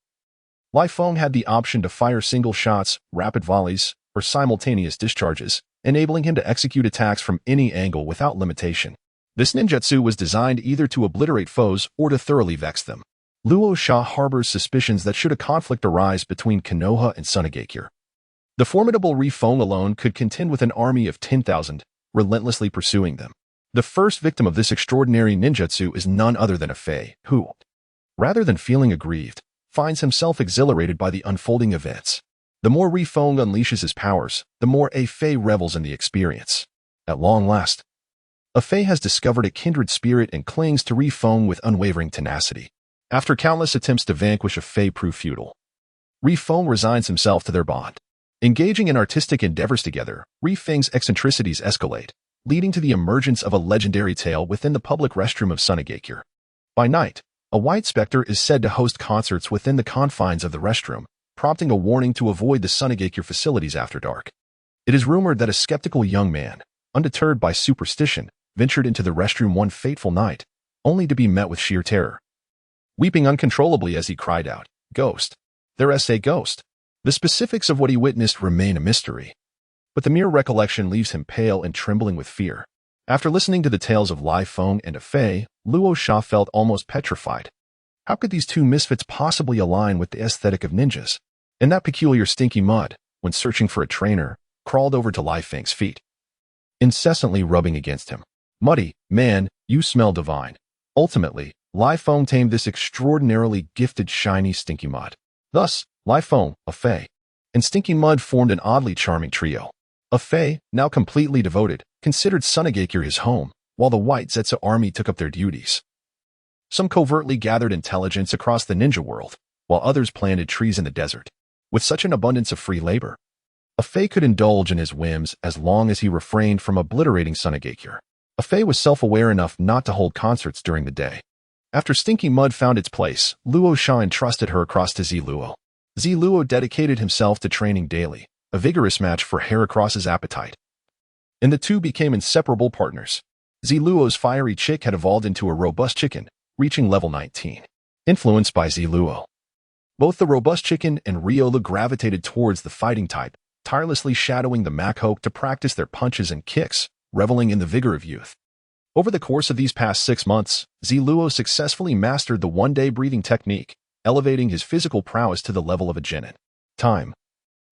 A: Lai Feng had the option to fire single shots, rapid volleys, or simultaneous discharges, enabling him to execute attacks from any angle without limitation. This ninjutsu was designed either to obliterate foes or to thoroughly vex them. Luo Sha harbors suspicions that should a conflict arise between Konoha and Sunagakure, the formidable Ri Feng alone could contend with an army of 10,000, relentlessly pursuing them. The first victim of this extraordinary ninjutsu is none other than a Fei, who, rather than feeling aggrieved, finds himself exhilarated by the unfolding events. The more Ri Feng unleashes his powers, the more a Fei revels in the experience. At long last, a Fei has discovered a kindred spirit and clings to Ri Feng with unwavering tenacity. After countless attempts to vanquish a Fei prove futile, Ri Feng resigns himself to their bond. Engaging in artistic endeavors together, Ri Feng's eccentricities escalate, leading to the emergence of a legendary tale within the public restroom of Sunagakure. By night, a white specter is said to host concerts within the confines of the restroom, prompting a warning to avoid the Sunagakure facilities after dark. It is rumored that a skeptical young man, undeterred by superstition, ventured into the restroom one fateful night, only to be met with sheer terror. Weeping uncontrollably as he cried out, "Ghost! There's a ghost!" The specifics of what he witnessed remain a mystery, but the mere recollection leaves him pale and trembling with fear. After listening to the tales of Lai Feng and a Fei, Luo Sha felt almost petrified. How could these two misfits possibly align with the aesthetic of ninjas? And that peculiar Stinky Mud, when searching for a trainer, crawled over to Lai Feng's feet, incessantly rubbing against him. "Muddy, man, you smell divine." Ultimately, Lai Feng tamed this extraordinarily gifted shiny Stinky Mud. Thus, Lai Feng, a Fei, and Stinky Mud formed an oddly charming trio. A Fei, now completely devoted, considered Sunagakure his home, while the White Zetsu army took up their duties. Some covertly gathered intelligence across the ninja world, while others planted trees in the desert. With such an abundance of free labor, a Fei could indulge in his whims as long as he refrained from obliterating Sunagakure. A fae was self-aware enough not to hold concerts during the day. After Stinky Mud found its place, Luo Sha entrusted her across to Jialuoluo. Jialuoluo dedicated himself to training daily, a vigorous match for Heracross's appetite. And the two became inseparable partners. Jialuoluo's fiery chick had evolved into a robust chicken, reaching level 19. Influenced by Jialuoluo, both the robust chicken and Riola gravitated towards the fighting type, tirelessly shadowing the Makoke to practice their punches and kicks, reveling in the vigor of youth. Over the course of these past 6 months, Jialuoluo successfully mastered the one-day breathing technique, elevating his physical prowess to the level of a genin. Time,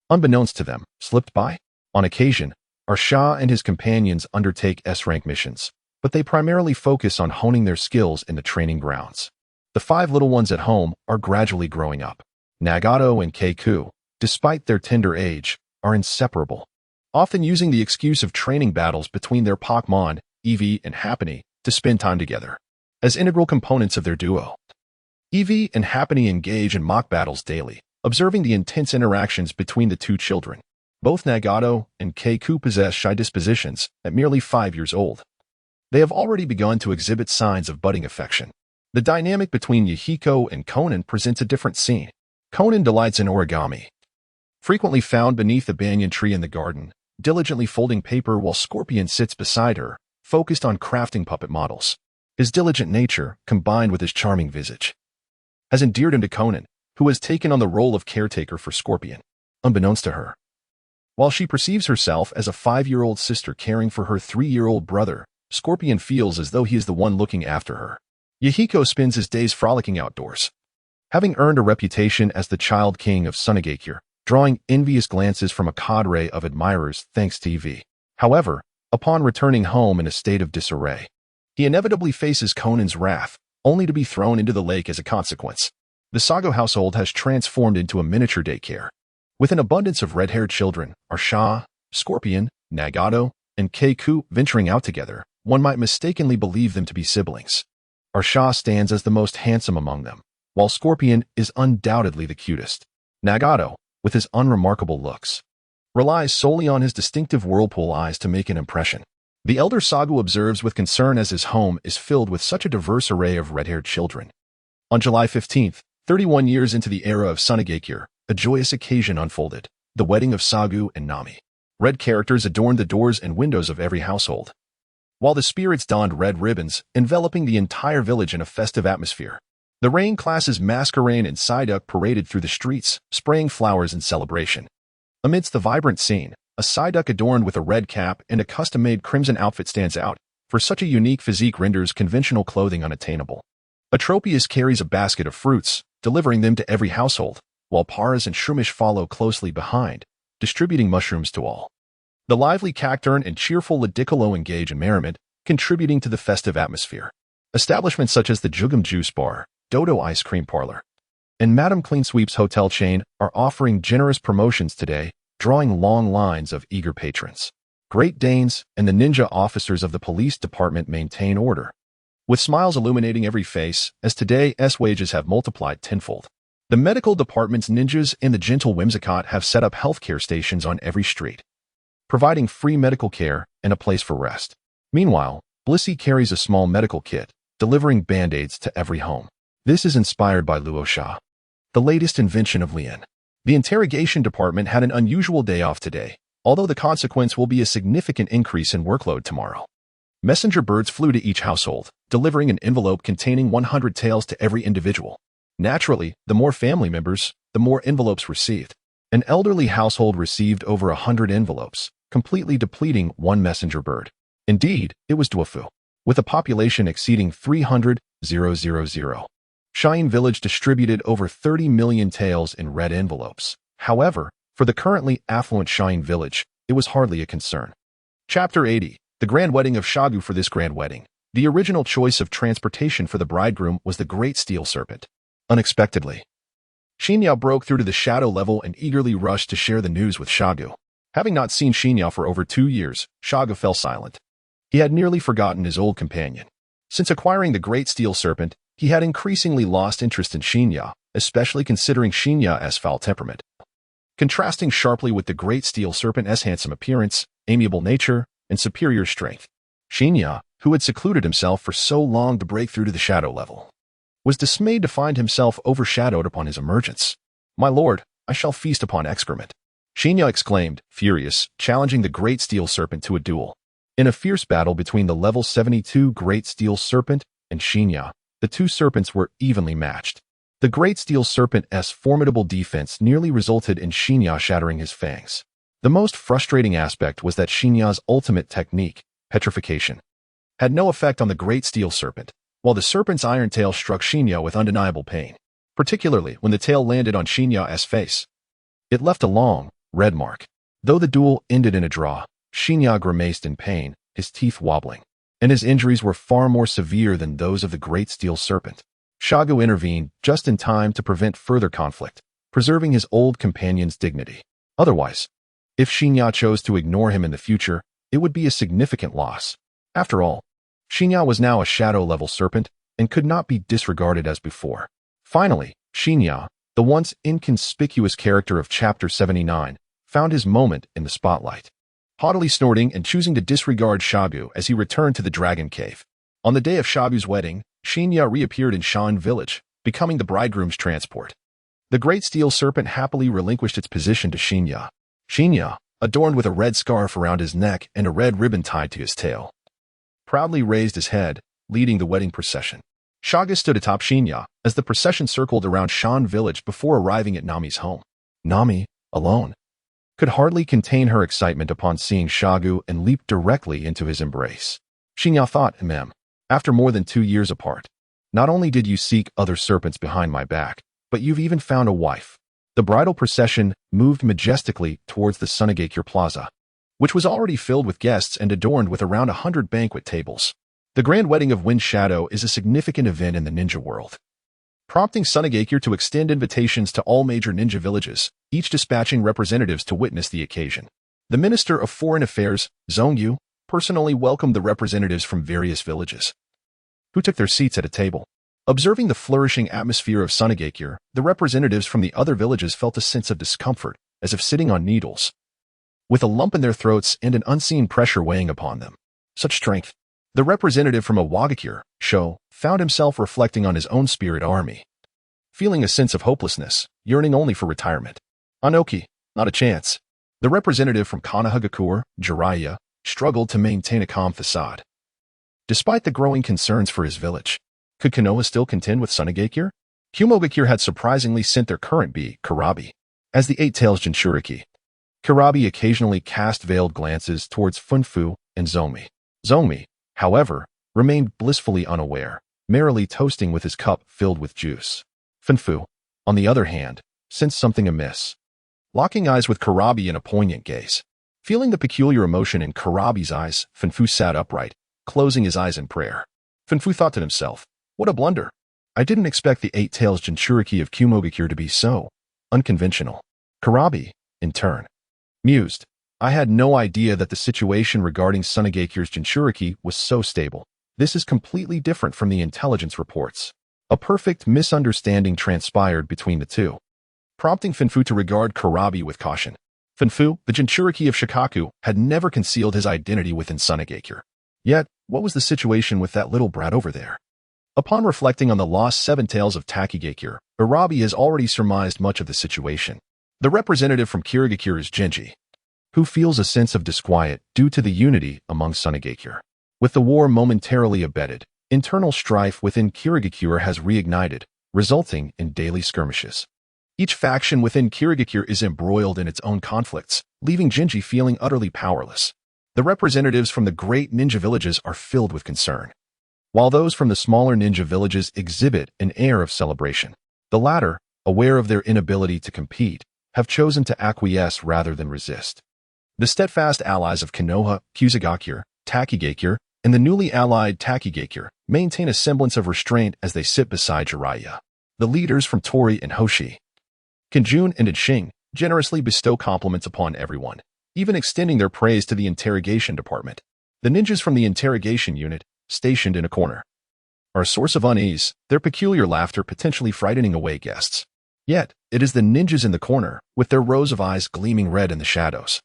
A: unbeknownst to them, slipped by. On occasion, Rasha and his companions undertake S-rank missions, but they primarily focus on honing their skills in the training grounds. The 5 little ones at home are gradually growing up. Nagato and Kakuzu, despite their tender age, are inseparable, often using the excuse of training battles between their Pokémon, Eevee and Happiny, to spend time together. As integral components of their duo, Eevee and Happiny engage in mock battles daily, observing the intense interactions between the two children. Both Nagato and Kakuzu possess shy dispositions at merely 5 years old. They have already begun to exhibit signs of budding affection. The dynamic between Yecang and Konan presents a different scene. Konan delights in origami, frequently found beneath the banyan tree in the garden, diligently folding paper while Scorpion sits beside her, focused on crafting puppet models. His diligent nature, combined with his charming visage, has endeared him to Konan, who has taken on the role of caretaker for Scorpion, unbeknownst to her. While she perceives herself as a 5-year-old sister caring for her 3-year-old brother, Scorpion feels as though he is the one looking after her. Yecang spends his days frolicking outdoors, having earned a reputation as the child king of Sunagakure, drawing envious glances from a cadre of admirers thanks to Eevee. However, upon returning home in a state of disarray, he inevitably faces Konan's wrath, only to be thrown into the lake as a consequence. The Sago household has transformed into a miniature daycare. With an abundance of red-haired children, Rasha, Scorpion, Nagato, and Kakuzu venturing out together, one might mistakenly believe them to be siblings. Rasha stands as the most handsome among them, while Scorpion is undoubtedly the cutest. Nagato, with his unremarkable looks, relies solely on his distinctive whirlpool eyes to make an impression. The elder Sago observes with concern as his home is filled with such a diverse array of red-haired children. On July 15th, 31 years into the era of Sunagakure, a joyous occasion unfolded, the wedding of Sago and Nami. Red characters adorned the doors and windows of every household, while the spirits donned red ribbons, enveloping the entire village in a festive atmosphere. The Rain classes Masquerade and Psyduck paraded through the streets, spraying flowers in celebration. Amidst the vibrant scene, a Psyduck adorned with a red cap and a custom-made crimson outfit stands out, for such a unique physique renders conventional clothing unattainable. Atropius carries a basket of fruits, delivering them to every household, while Paras and Shroomish follow closely behind, distributing mushrooms to all. The lively Cacturn and cheerful Logistical engage in merriment, contributing to the festive atmosphere. Establishments such as the Jugum Juice Bar, Dodo Ice Cream Parlor, and Madame Clean Sweep's hotel chain are offering generous promotions today, drawing long lines of eager patrons. Great Danes and the ninja officers of the police department maintain order, with smiles illuminating every face, as today's wages have multiplied tenfold. The medical department's ninjas and the gentle Whimsicott have set up healthcare stations on every street, providing free medical care and a place for rest. Meanwhile, Blissey carries a small medical kit, delivering band-aids to every home. This is inspired by Luo Sha, the latest invention of Lian. The interrogation department had an unusual day off today, although the consequence will be a significant increase in workload tomorrow. Messenger birds flew to each household, delivering an envelope containing 100 taels to every individual. Naturally, the more family members, the more envelopes received. An elderly household received over 100 envelopes, completely depleting one messenger bird. Indeed, it was Duofu, with a population exceeding 300,000. Shine Village distributed over 30 million taels in red envelopes. However, for the currently affluent Shine Village, it was hardly a concern. Chapter 80. The Grand Wedding of Shagu. For this grand wedding, the original choice of transportation for the bridegroom was the Great Steel Serpent. Unexpectedly, Xinya broke through to the shadow level and eagerly rushed to share the news with Shagu. Having not seen Xinya for over 2 years, Shagu fell silent. He had nearly forgotten his old companion. Since acquiring the Great Steel Serpent, he had increasingly lost interest in Xinya, especially considering Xinya's foul temperament. Contrasting sharply with the Great Steel Serpent's handsome appearance, amiable nature, and superior strength, Xinya, who had secluded himself for so long to break through to the shadow level, was dismayed to find himself overshadowed upon his emergence. "My lord, I shall feast upon excrement," Xiangling exclaimed, furious, challenging the Great Steel Serpent to a duel. In a fierce battle between the level 72 Great Steel Serpent and Xiangling, the two serpents were evenly matched. The Great Steel Serpent's formidable defense nearly resulted in Xiangling shattering his fangs. The most frustrating aspect was that Xiangling's ultimate technique, petrification, had no effect on the Great Steel Serpent, while the serpent's iron tail struck Xiangling with undeniable pain, particularly when the tail landed on Xiangling's face. It left a long, red mark. Though the duel ended in a draw, Xiangling grimaced in pain, his teeth wobbling, and his injuries were far more severe than those of the Great Steel Serpent. Xiaogu intervened just in time to prevent further conflict, preserving his old companion's dignity. Otherwise, if Xiangling chose to ignore him in the future, it would be a significant loss. After all, Xiangling was now a shadow-level serpent and could not be disregarded as before. Finally, Xiangling, the once inconspicuous character of Chapter 79, found his moment in the spotlight, haughtily snorting and choosing to disregard Xiaogu as he returned to the Dragon Cave. On the day of Xiaogu's wedding, Xiangling reappeared in Shan Village, becoming the bridegroom's transport. The Great Steel Serpent happily relinquished its position to Xiangling. Xiangling, adorned with a red scarf around his neck and a red ribbon tied to his tail, proudly raised his head, leading the wedding procession. Xiaogu stood atop Xiangling as the procession circled around Shan Village before arriving at Nami's home. Nami, alone, could hardly contain her excitement upon seeing Xiaogu and leaped directly into his embrace. Xiangling thought, after more than 2 years apart, not only did you seek other serpents behind my back, but you've even found a wife. The bridal procession moved majestically towards the Sunagakure Plaza, which was already filled with guests and adorned with around 100 banquet tables. The Grand Wedding of Wind Shadow is a significant event in the ninja world, prompting Sunagakure to extend invitations to all major ninja villages, each dispatching representatives to witness the occasion. The Minister of Foreign Affairs, Zongyu, personally welcomed the representatives from various villages, who took their seats at a table. Observing the flourishing atmosphere of Sunagakure, the representatives from the other villages felt a sense of discomfort, as if sitting on needles, with a lump in their throats and an unseen pressure weighing upon them. Such strength. The representative from Awagakure, Sho, found himself reflecting on his own spirit army, feeling a sense of hopelessness, yearning only for retirement. Anoki, not a chance. The representative from Konohagakure, Jiraiya, struggled to maintain a calm facade. Despite the growing concerns for his village, could Konoha still contend with Sunagakure? Kumogakure had surprisingly sent their current bee, Kurabi, as the Eight Tails Jinchuriki. Kurabi occasionally cast veiled glances towards Funfu and Zomi. Zomi, however, remained blissfully unaware, merrily toasting with his cup filled with juice. Funfu, on the other hand, sensed something amiss, locking eyes with Kurabi in a poignant gaze. Feeling the peculiar emotion in Kurabi's eyes, Funfu sat upright, closing his eyes in prayer. Funfu thought to himself, what a blunder. I didn't expect the Eight Tails Jinchuriki of Kumogakure to be so unconventional. Kurabi, in turn, mused, I had no idea that the situation regarding Sunagakure's Jinchuriki was so stable. This is completely different from the intelligence reports. A perfect misunderstanding transpired between the two, prompting Funfu to regard Kurabi with caution. Funfu, the Jinchuriki of Shikaku, had never concealed his identity within Sunagakure. Yet, what was the situation with that little brat over there? Upon reflecting on the lost 7 tails of Takigakure, Arabi has already surmised much of the situation. The representative from Kirigakure is Genji, who feels a sense of disquiet due to the unity among Sunagakure. With the war momentarily abated, internal strife within Kirigakure has reignited, resulting in daily skirmishes. Each faction within Kirigakure is embroiled in its own conflicts, leaving Genji feeling utterly powerless. The representatives from the great ninja villages are filled with concern, while those from the smaller ninja villages exhibit an air of celebration. The latter, aware of their inability to compete, have chosen to acquiesce rather than resist. The steadfast allies of Konoha, Kazekage, Takigakure, and the newly allied Takigakure maintain a semblance of restraint as they sit beside Jiraiya. The leaders from Tori and Hoshi, Kanjun and Inshing, generously bestow compliments upon everyone, even extending their praise to the interrogation department. The ninjas from the interrogation unit, stationed in a corner, are a source of unease, their peculiar laughter potentially frightening away guests. Yet, it is the ninjas in the corner, with their rows of eyes gleaming red in the shadows,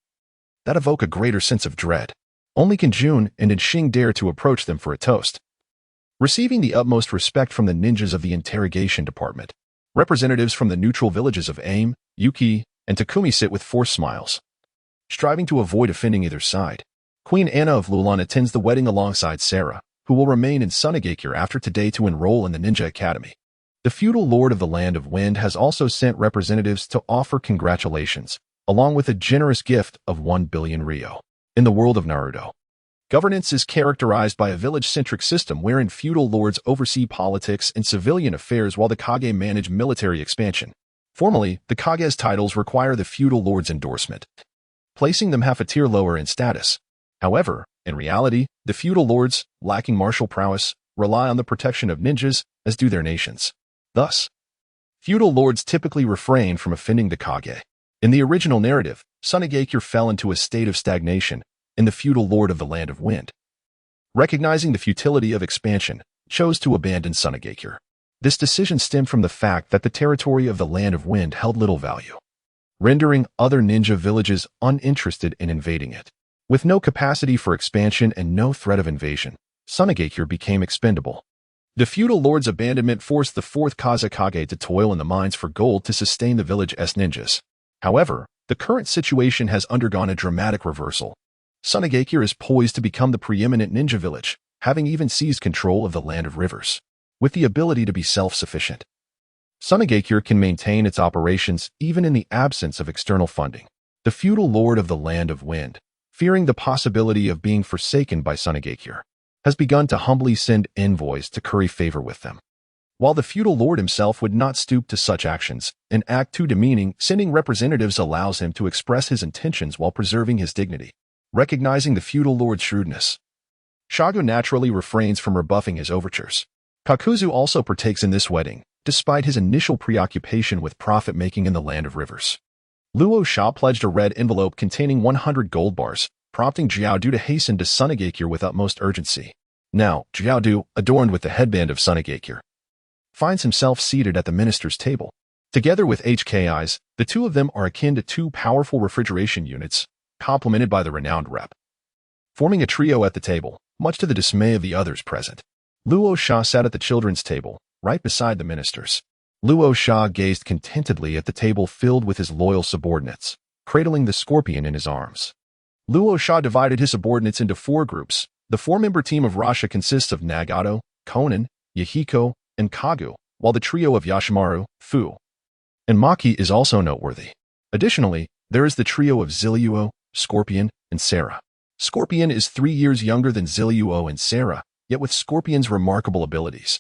A: that evoke a greater sense of dread. Only Kanjun and Inxing dare to approach them for a toast. Receiving the utmost respect from the ninjas of the interrogation department, representatives from the neutral villages of Aim, Yuki, and Takumi sit with forced smiles, striving to avoid offending either side. Queen Anna of Lulan attends the wedding alongside Sarah, who will remain in Sunagakure after today to enroll in the Ninja Academy. The feudal lord of the Land of Wind has also sent representatives to offer congratulations, along with a generous gift of 1 billion ryo. In the world of Naruto, governance is characterized by a village-centric system wherein feudal lords oversee politics and civilian affairs while the Kage manage military expansion. Formally, the Kage's titles require the feudal lord's endorsement, placing them half a tier lower in status. However, in reality, the feudal lords, lacking martial prowess, rely on the protection of ninjas, as do their nations. Thus, feudal lords typically refrain from offending the Kage. In the original narrative, Sunagakure fell into a state of stagnation, and the feudal lord of the Land of Wind, recognizing the futility of expansion, chose to abandon Sunagakure. This decision stemmed from the fact that the territory of the Land of Wind held little value, rendering other ninja villages uninterested in invading it. With no capacity for expansion and no threat of invasion, Sunagakure became expendable. The feudal lord's abandonment forced the Fourth Kazekage to toil in the mines for gold to sustain the village's ninjas. However, the current situation has undergone a dramatic reversal. Sunagakure is poised to become the preeminent ninja village, having even seized control of the Land of Rivers, with the ability to be self-sufficient. Sunagakure can maintain its operations even in the absence of external funding. The feudal lord of the Land of Wind, fearing the possibility of being forsaken by Sunagakure, has begun to humbly send envoys to curry favor with them. While the feudal lord himself would not stoop to such actions, an act too demeaning, sending representatives allows him to express his intentions while preserving his dignity. Recognizing the feudal lord's shrewdness, Shago naturally refrains from rebuffing his overtures. Kakuzu also partakes in this wedding, despite his initial preoccupation with profit-making in the Land of Rivers. Luo Sha pledged a red envelope containing 100 gold bars, prompting Jialuoluo to hasten to Sunagakure with utmost urgency. Now, Jialuoluo, adorned with the headband of Sunagakure, finds himself seated at the minister's table. Together with HKIs, the two of them are akin to two powerful refrigeration units, complemented by the renowned rep, forming a trio at the table, much to the dismay of the others present. Luo Sha sat at the children's table, right beside the ministers. Luo Sha gazed contentedly at the table filled with his loyal subordinates, cradling the scorpion in his arms. Luo Sha divided his subordinates into 4 groups. The 4-member team of Rasha consists of Nagato, Konan, Yehiko, and Kagu, while the trio of Yashimaru, Fu, and Maki is also noteworthy. Additionally, there is the trio of Jialuoluo, Scorpion, and Sarah. Scorpion is 3 years younger than Jialuoluo and Sarah, yet with Scorpion's remarkable abilities,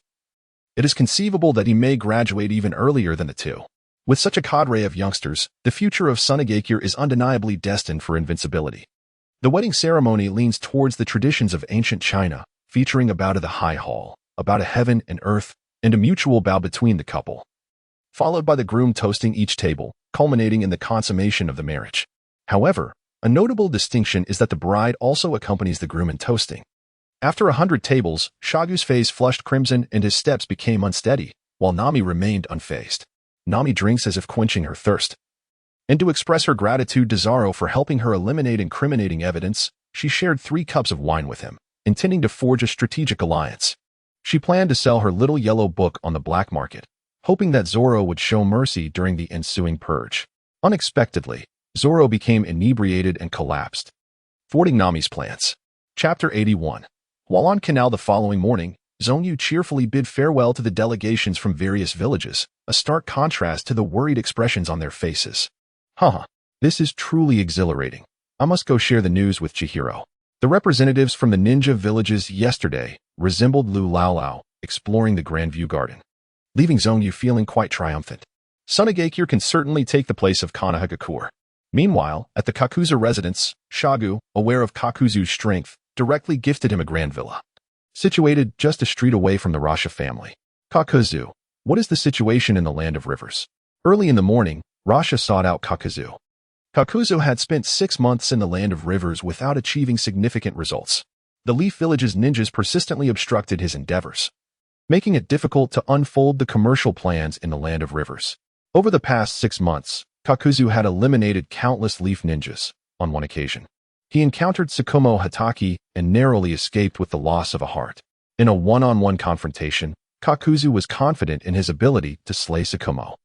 A: it is conceivable that he may graduate even earlier than the two. With such a cadre of youngsters, the future of Sunagakure is undeniably destined for invincibility. The wedding ceremony leans towards the traditions of ancient China, featuring a bow to the high hall, a bow to heaven and earth, and a mutual bow between the couple, followed by the groom toasting each table, culminating in the consummation of the marriage. However, a notable distinction is that the bride also accompanies the groom in toasting. After 100 tables, Shagu's face flushed crimson and his steps became unsteady, while Nami remained unfazed. Nami drinks as if quenching her thirst. And to express her gratitude to Zoro for helping her eliminate incriminating evidence, she shared 3 cups of wine with him, intending to forge a strategic alliance. She planned to sell her little yellow book on the black market, hoping that Zoro would show mercy during the ensuing purge. Unexpectedly, Zoro became inebriated and collapsed, thwarting Nami's plans. Chapter 81. While on canal the following morning, Zongyu cheerfully bid farewell to the delegations from various villages, a stark contrast to the worried expressions on their faces. This is truly exhilarating. I must go share the news with Chihiro. The representatives from the ninja villages yesterday resembled Lu Lao, exploring the Grandview Garden, leaving Zongyu feeling quite triumphant. Sunagakure can certainly take the place of Konohagakure. Meanwhile, at the Kakuzu residence, Shagu, aware of Kakuzu's strength, directly gifted him a grand villa, situated just a street away from the Rasha family. Kakuzu, what is the situation in the Land of Rivers? Early in the morning, Rasha sought out Kakuzu. Kakuzu had spent 6 months in the Land of Rivers without achieving significant results. The Leaf Village's ninjas persistently obstructed his endeavors, making it difficult to unfold the commercial plans in the Land of Rivers. Over the past 6 months, Kakuzu had eliminated countless Leaf ninjas. On one occasion, He encountered Tsukumo Hatake and narrowly escaped with the loss of a heart. In a one-on-one confrontation, Kakuzu was confident in his ability to slay Tsukumo.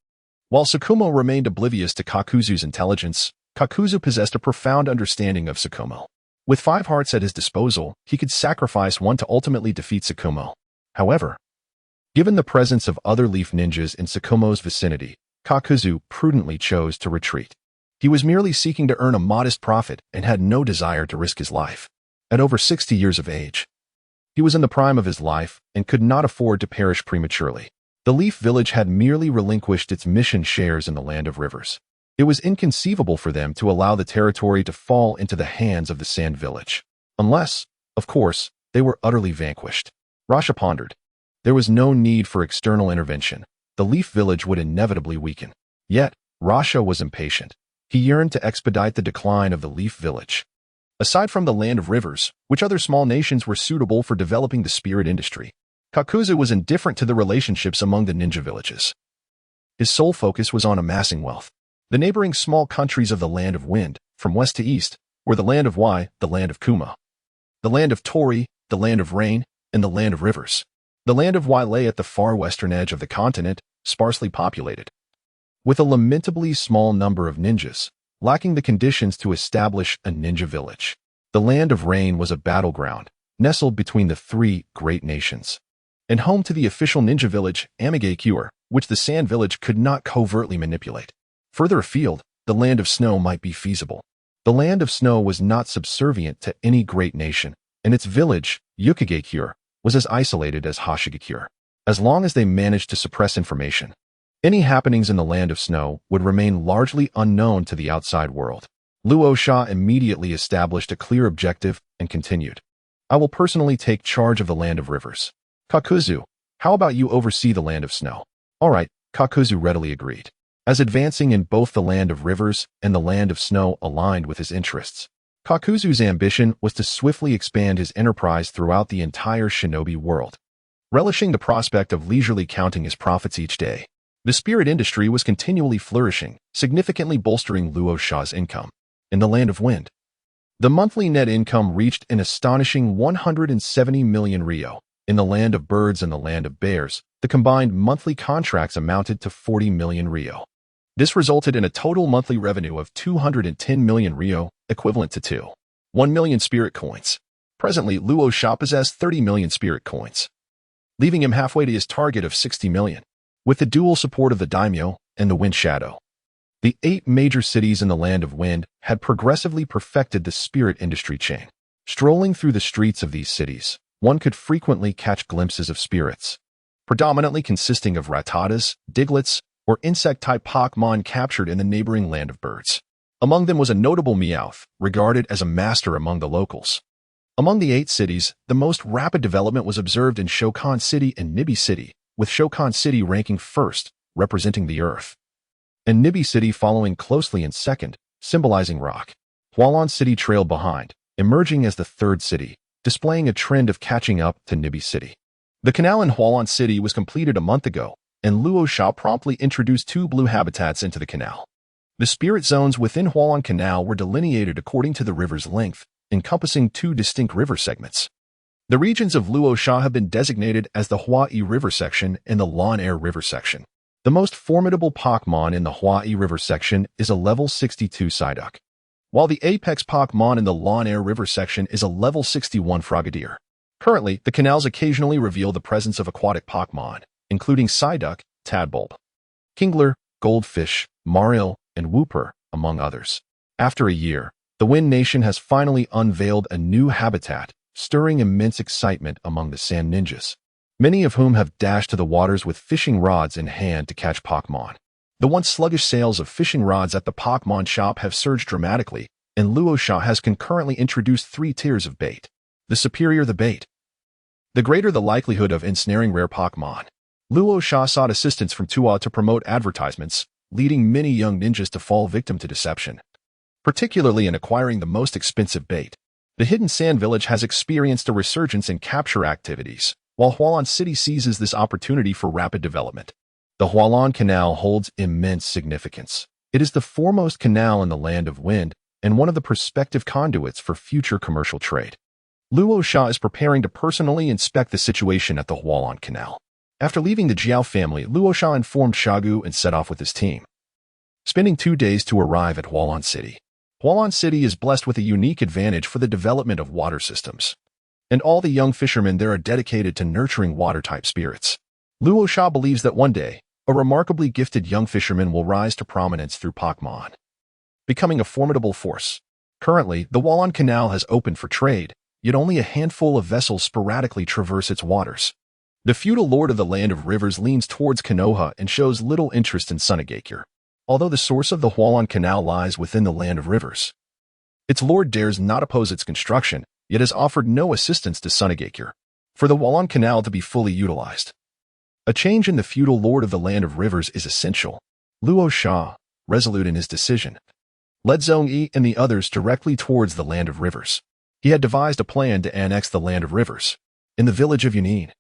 A: While Tsukumo remained oblivious to Kakuzu's intelligence, Kakuzu possessed a profound understanding of Tsukumo. With 5 hearts at his disposal, he could sacrifice one to ultimately defeat Tsukumo. However, given the presence of other leaf ninjas in Tsukumo's vicinity, Kakuzu prudently chose to retreat. He was merely seeking to earn a modest profit and had no desire to risk his life. At over 60 years of age, he was in the prime of his life and could not afford to perish prematurely. The Leaf Village had merely relinquished its mission shares in the Land of Rivers. It was inconceivable for them to allow the territory to fall into the hands of the Sand Village. Unless, of course, they were utterly vanquished. Rasha pondered. There was no need for external intervention. The Leaf Village would inevitably weaken. Yet, Rasha was impatient. He yearned to expedite the decline of the Leaf Village. Aside from the Land of Rivers, which other small nations were suitable for developing the spirit industry? Kakuzu was indifferent to the relationships among the ninja villages. His sole focus was on amassing wealth. The neighboring small countries of the Land of Wind, from west to east, were the Land of Wai, the Land of Kuma, the Land of Tori, the Land of Rain, and the Land of Rivers. The Land of Wai lay at the far western edge of the continent, sparsely populated, with a lamentably small number of ninjas, lacking the conditions to establish a ninja village. The Land of Rain was a battleground, nestled between the 3 great nations, and home to the official ninja village, Amigakure, which the Sand Village could not covertly manipulate. Further afield, the Land of Snow might be feasible. The Land of Snow was not subservient to any great nation, and its village, Yukigakure, was as isolated as Hoshigakure. As long as they managed to suppress information, any happenings in the Land of Snow would remain largely unknown to the outside world. Luo Sha immediately established a clear objective and continued. I will personally take charge of the Land of Rivers. Kakuzu, how about you oversee the Land of Snow? All right, Kakuzu readily agreed, as advancing in both the Land of Rivers and the Land of Snow aligned with his interests. Kakuzu's ambition was to swiftly expand his enterprise throughout the entire shinobi world, relishing the prospect of leisurely counting his profits each day. The spirit industry was continually flourishing, significantly bolstering Luo Sha's income. In the Land of Wind, the monthly net income reached an astonishing 170 million ryo. In the Land of Birds and the Land of Bears, the combined monthly contracts amounted to 40 million ryo. This resulted in a total monthly revenue of 210 million ryo, equivalent to 1 million spirit coins. Presently, Luo Sha possessed 30 million spirit coins, leaving him halfway to his target of 60 million. With the dual support of the daimyo and the Wind Shadow, the 8 major cities in the Land of Wind had progressively perfected the spirit industry chain. Strolling through the streets of these cities, one could frequently catch glimpses of spirits, predominantly consisting of rattatas, diglets, or insect-type Pokémon captured in the neighboring Land of Birds. Among them was a notable Meowth, regarded as a master among the locals. Among the 8 cities, the most rapid development was observed in Shokan City and Nibi City, with Shokan City ranking first, representing the earth, and Nibi City following closely in second, symbolizing rock. Hualan City trailed behind, emerging as the 3rd city, displaying a trend of catching up to Nibi City. The canal in Hualan City was completed a month ago, and Luo Sha promptly introduced 2 blue habitats into the canal. The spirit zones within Hualan Canal were delineated according to the river's length, encompassing 2 distinct river segments. The regions of Luo Sha have been designated as the Huai River section and the Lan Air River section. The most formidable Pokémon in the Huai River section is a level 62 Psyduck, while the apex Pokémon in the Lan Air River section is a level 61 Frogadier. Currently, the canals occasionally reveal the presence of aquatic Pokémon, including Psyduck, Tadbulb, Kingler, Goldfish, Marill, and Wooper, among others. After a year, the Wind Nation has finally unveiled a new habitat, stirring immense excitement among the Sand Ninjas, many of whom have dashed to the waters with fishing rods in hand to catch Pokémon. The once sluggish sales of fishing rods at the Pokémon shop have surged dramatically, and Luo Sha has concurrently introduced 3 tiers of bait. The superior the bait, the greater the likelihood of ensnaring rare Pokémon. Luo Sha sought assistance from Tua to promote advertisements, leading many young ninjas to fall victim to deception, particularly in acquiring the most expensive bait. The Hidden Sand Village has experienced a resurgence in capture activities, while Hualan City seizes this opportunity for rapid development. The Hualan Canal holds immense significance. It is the foremost canal in the Land of Wind, and one of the prospective conduits for future commercial trade. Luo Sha is preparing to personally inspect the situation at the Hualan Canal. After leaving the Jiao family, Luo Sha informed Shagu and set off with his team, spending 2 days to arrive at Hualan City. Hualan City is blessed with a unique advantage for the development of water systems, and all the young fishermen there are dedicated to nurturing water-type spirits. Luo Sha believes that one day, a remarkably gifted young fisherman will rise to prominence through Pokémon, becoming a formidable force. Currently, the Hualan Canal has opened for trade, yet only a handful of vessels sporadically traverse its waters. The feudal lord of the Land of Rivers leans towards Konoha and shows little interest in Sunagakure. Although the source of the Hualan Canal lies within the Land of Rivers, its lord dares not oppose its construction, yet has offered no assistance to Sunagakure for the Hualan Canal to be fully utilized. A change in the feudal lord of the Land of Rivers is essential. Luo Sha, resolute in his decision, led Zhongyi and the others directly towards the Land of Rivers. He had devised a plan to annex the Land of Rivers in the village of Yunin.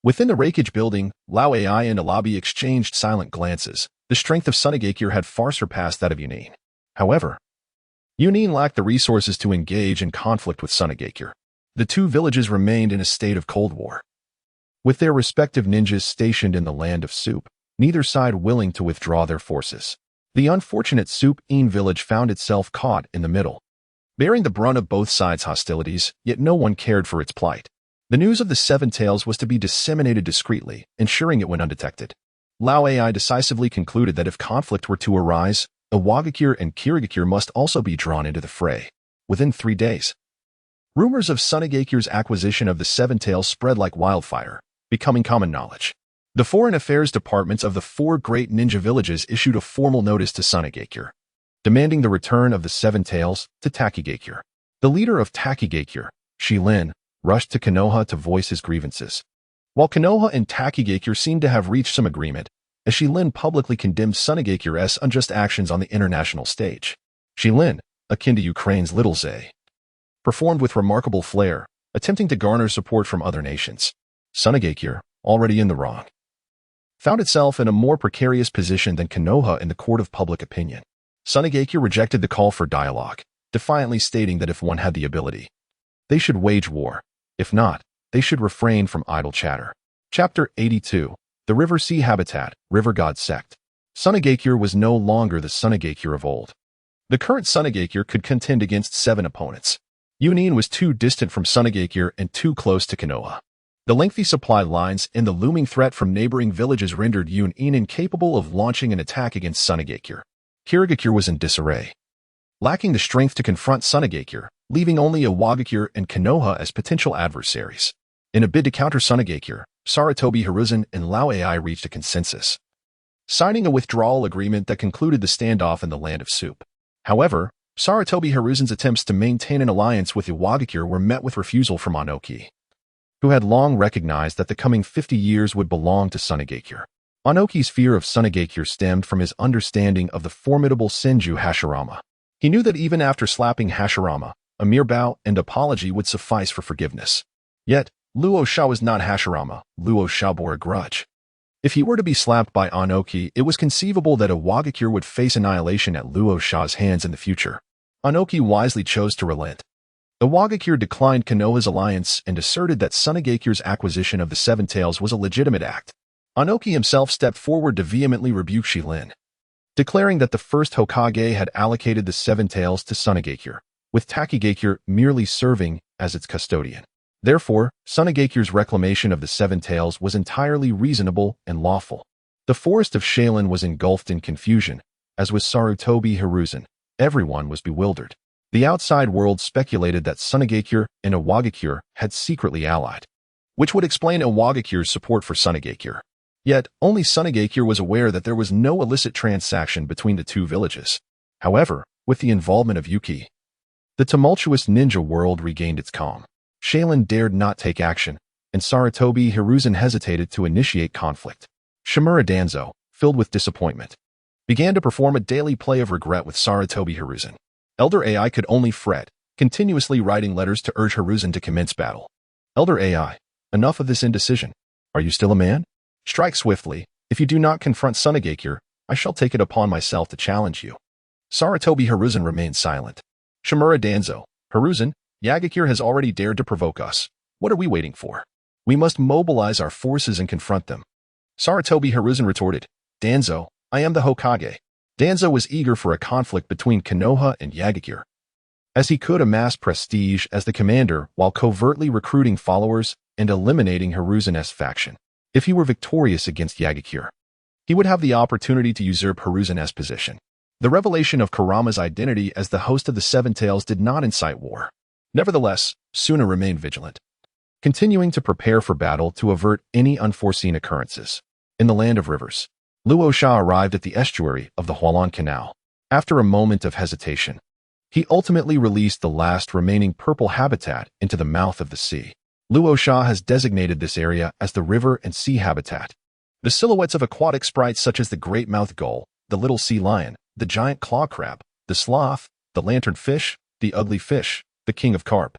A: Within the Rakage building, Lao Ai and Alabi exchanged silent glances. The strength of Sunagakure had far surpassed that of Yunin. However, Yunin lacked the resources to engage in conflict with Sunagakure. The two villages remained in a state of Cold War, with their respective ninjas stationed in the Land of Soup, neither side willing to withdraw their forces. The unfortunate Soup-in village found itself caught in the middle, bearing the brunt of both sides' hostilities, yet no one cared for its plight. The news of the Seven Tails was to be disseminated discreetly, ensuring it went undetected. Lao Ai decisively concluded that if conflict were to arise, Iwagakure and Kirigakure must also be drawn into the fray. Within 3 days, rumors of Sunagakure's acquisition of the Seven Tails spread like wildfire, becoming common knowledge. The Foreign Affairs Departments of the 4 great ninja villages issued a formal notice to Sunagakure, demanding the return of the Seven Tails to Takigakure. The leader of Takigakure, Xiangling, rushed to Konoha to voice his grievances. While Konoha and Takigakure seemed to have reached some agreement, as Xiangling publicly condemned Sunagakure's unjust actions on the international stage. Xiangling, akin to Ukraine's Little Zay, performed with remarkable flair, attempting to garner support from other nations. Sunagakure, already in the wrong, found itself in a more precarious position than Konoha in the court of public opinion. Sunagakure rejected the call for dialogue, defiantly stating that if one had the ability, they should wage war. If not, they should refrain from idle chatter. Chapter 82. The River Sea Habitat, River God Sect. Sunagakure was no longer the Sunagakure of old. The current Sunagakure could contend against 7 opponents. Yunin was too distant from Sunagakure and too close to Konoha. The lengthy supply lines and the looming threat from neighboring villages rendered Yunin incapable of launching an attack against Sunagakure. Kirigakure was in disarray, lacking the strength to confront Sunagakure, leaving only Iwagakure and Konoha as potential adversaries. In a bid to counter Sunagakure, Sarutobi Hiruzen and Lao Ai reached a consensus, signing a withdrawal agreement that concluded the standoff in the Land of Soup. However, Sarutobi Hiruzen's attempts to maintain an alliance with Iwagakure were met with refusal from Anoki, who had long recognized that the coming 50 years would belong to Sunagakure. Anoki's fear of Sunagakure stemmed from his understanding of the formidable Senju Hashirama. He knew that even after slapping Hashirama, a mere bow and apology would suffice for forgiveness. Yet, Luo Sha was not Hashirama. Luo Sha bore a grudge. If he were to be slapped by Anoki, it was conceivable that Iwagakure would face annihilation at Luo Sha's hands in the future. Anoki wisely chose to relent. Iwagakure declined Konoha's alliance and asserted that Sunagakure's acquisition of the Seven Tails was a legitimate act. Anoki himself stepped forward to vehemently rebuke Xiangling, declaring that the first Hokage had allocated the Seven Tails to Sunagakure, with Takigakure merely serving as its custodian. Therefore, Sunagakure's reclamation of the Seven Tails was entirely reasonable and lawful. The forest of Xiangling was engulfed in confusion, as was Sarutobi Hiruzen. Everyone was bewildered. The outside world speculated that Sunagakure and Iwagakure had secretly allied, which would explain Iwagakure's support for Sunagakure. Yet, only Sunagakure was aware that there was no illicit transaction between the two villages. However, with the involvement of Yuki, the tumultuous ninja world regained its calm. Xiangling dared not take action, and Sarutobi Hiruzen hesitated to initiate conflict. Shimura Danzo, filled with disappointment, began to perform a daily play of regret with Sarutobi Hiruzen. Elder Ai could only fret, continuously writing letters to urge Hiruzen to commence battle. Elder Ai, enough of this indecision. Are you still a man? Strike swiftly. If you do not confront Sunagakure, I shall take it upon myself to challenge you. Sarutobi Hiruzen remained silent. Shimura Danzo, Hiruzen, Yagakure has already dared to provoke us. What are we waiting for? We must mobilize our forces and confront them. Sarutobi Hiruzen retorted, Danzo, I am the Hokage. Danzo was eager for a conflict between Konoha and Yagakure, as he could amass prestige as the commander while covertly recruiting followers and eliminating Hiruzen's faction. If he were victorious against Yagakure, he would have the opportunity to usurp Hiruzen's position. The revelation of Kurama's identity as the host of the Seven Tails did not incite war. Nevertheless, Suna remained vigilant, continuing to prepare for battle to avert any unforeseen occurrences. In the Land of Rivers, Luo Sha arrived at the estuary of the Hualan Canal. After a moment of hesitation, he ultimately released the last remaining purple habitat into the mouth of the sea. Luo Sha has designated this area as the river and sea habitat. The silhouettes of aquatic sprites such as the great-mouthed gull, the little sea lion, the giant claw crab, the sloth, the lantern fish, the ugly fish, the king of carp,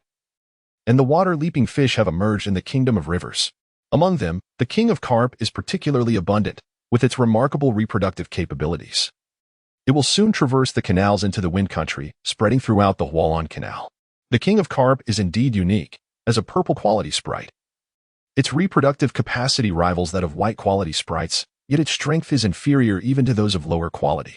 A: and the water-leaping fish have emerged in the kingdom of rivers. Among them, the king of carp is particularly abundant, with its remarkable reproductive capabilities. It will soon traverse the canals into the wind country, spreading throughout the Hualan Canal. The king of carp is indeed unique, as a purple-quality sprite. Its reproductive capacity rivals that of white-quality sprites, yet its strength is inferior even to those of lower quality.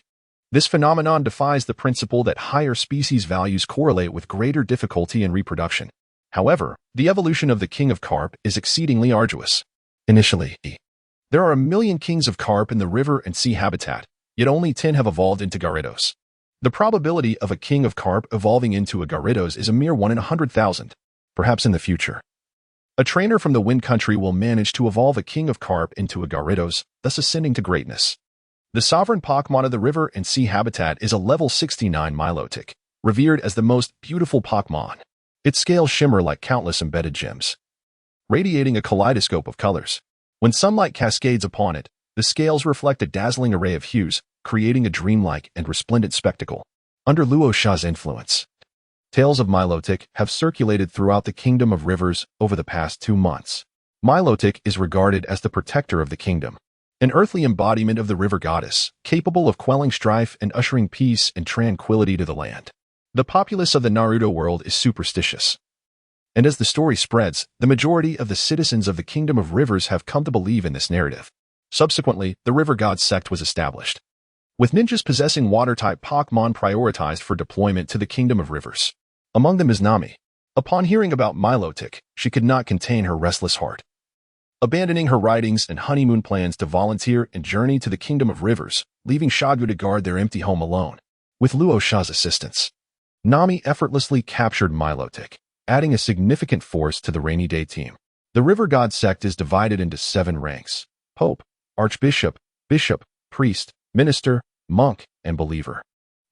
A: This phenomenon defies the principle that higher species values correlate with greater difficulty in reproduction. However, the evolution of the king of carp is exceedingly arduous. Initially, there are 1 million kings of carp in the river and sea habitat, yet only 10 have evolved into Gyarados. The probability of a king of carp evolving into a Gyarados is a mere 1 in 100,000. Perhaps in the future, a trainer from the wind country will manage to evolve a king of carp into a Gyarados, thus ascending to greatness. The sovereign Pokémon of the river and sea habitat is a level 69 Milotic, revered as the most beautiful Pokémon. Its scales shimmer like countless embedded gems, radiating a kaleidoscope of colors. When sunlight cascades upon it, the scales reflect a dazzling array of hues, creating a dreamlike and resplendent spectacle. Under Luo Sha's influence, tales of Milotic have circulated throughout the Kingdom of Rivers over the past 2 months. Milotic is regarded as the protector of the kingdom, an earthly embodiment of the river goddess, capable of quelling strife and ushering peace and tranquility to the land. The populace of the Naruto world is superstitious, and as the story spreads, the majority of the citizens of the Kingdom of Rivers have come to believe in this narrative. Subsequently, the River God sect was established, with ninjas possessing water-type Pokémon prioritized for deployment to the Kingdom of Rivers. Among them is Nami. Upon hearing about Milotic, she could not contain her restless heart. Abandoning her writings and honeymoon plans to volunteer and journey to the Kingdom of Rivers, leaving Shagu to guard their empty home alone. With Luo Sha's assistance, Nami effortlessly captured Milotic, adding a significant force to the rainy day team. The River God sect is divided into 7 ranks: Pope, Archbishop, Bishop, Priest, Minister, Monk, and Believer.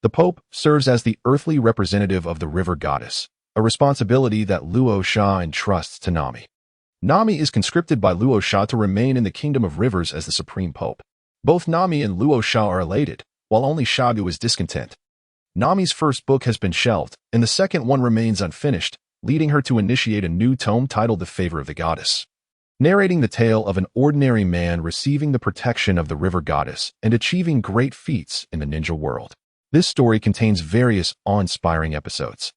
A: The Pope serves as the earthly representative of the River Goddess, a responsibility that Luo Sha entrusts to Nami. Nami is conscripted by Luo Sha to remain in the Kingdom of Rivers as the Supreme Pope. Both Nami and Luo Sha are elated, while only Shagu is discontent. Nami's first book has been shelved, and the second one remains unfinished, leading her to initiate a new tome titled The Favor of the Goddess, narrating the tale of an ordinary man receiving the protection of the River Goddess and achieving great feats in the ninja world. This story contains various awe-inspiring episodes,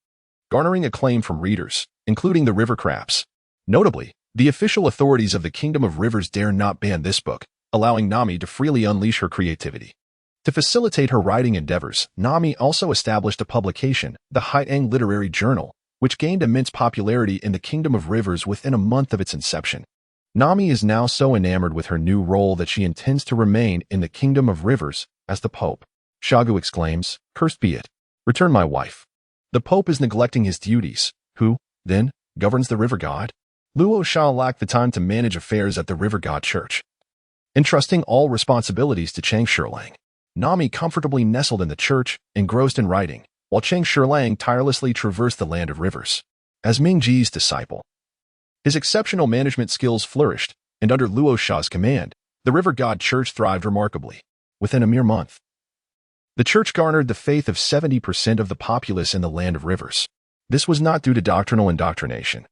A: garnering acclaim from readers, including the River Crabs. Notably, the official authorities of the Kingdom of Rivers dare not ban this book, allowing Nami to freely unleash her creativity. To facilitate her writing endeavors, Nami also established a publication, the Hidan Literary Journal, which gained immense popularity in the Kingdom of Rivers within a month of its inception. Nami is now so enamored with her new role that she intends to remain in the Kingdom of Rivers as the Pope. Shagu exclaims, "Cursed be it! Return my wife." The Pope is neglecting his duties. Who, then, governs the River God? Luo Sha lacked the time to manage affairs at the River God Church, entrusting all responsibilities to Xiangling. Nami comfortably nestled in the church, engrossed in writing, while Xiangling tirelessly traversed the Land of Rivers. As Mingji's disciple, his exceptional management skills flourished, and under Luo Sha's command, the River God Church thrived remarkably. Within a mere month, the church garnered the faith of 70% of the populace in the Land of Rivers. This was not due to doctrinal indoctrination,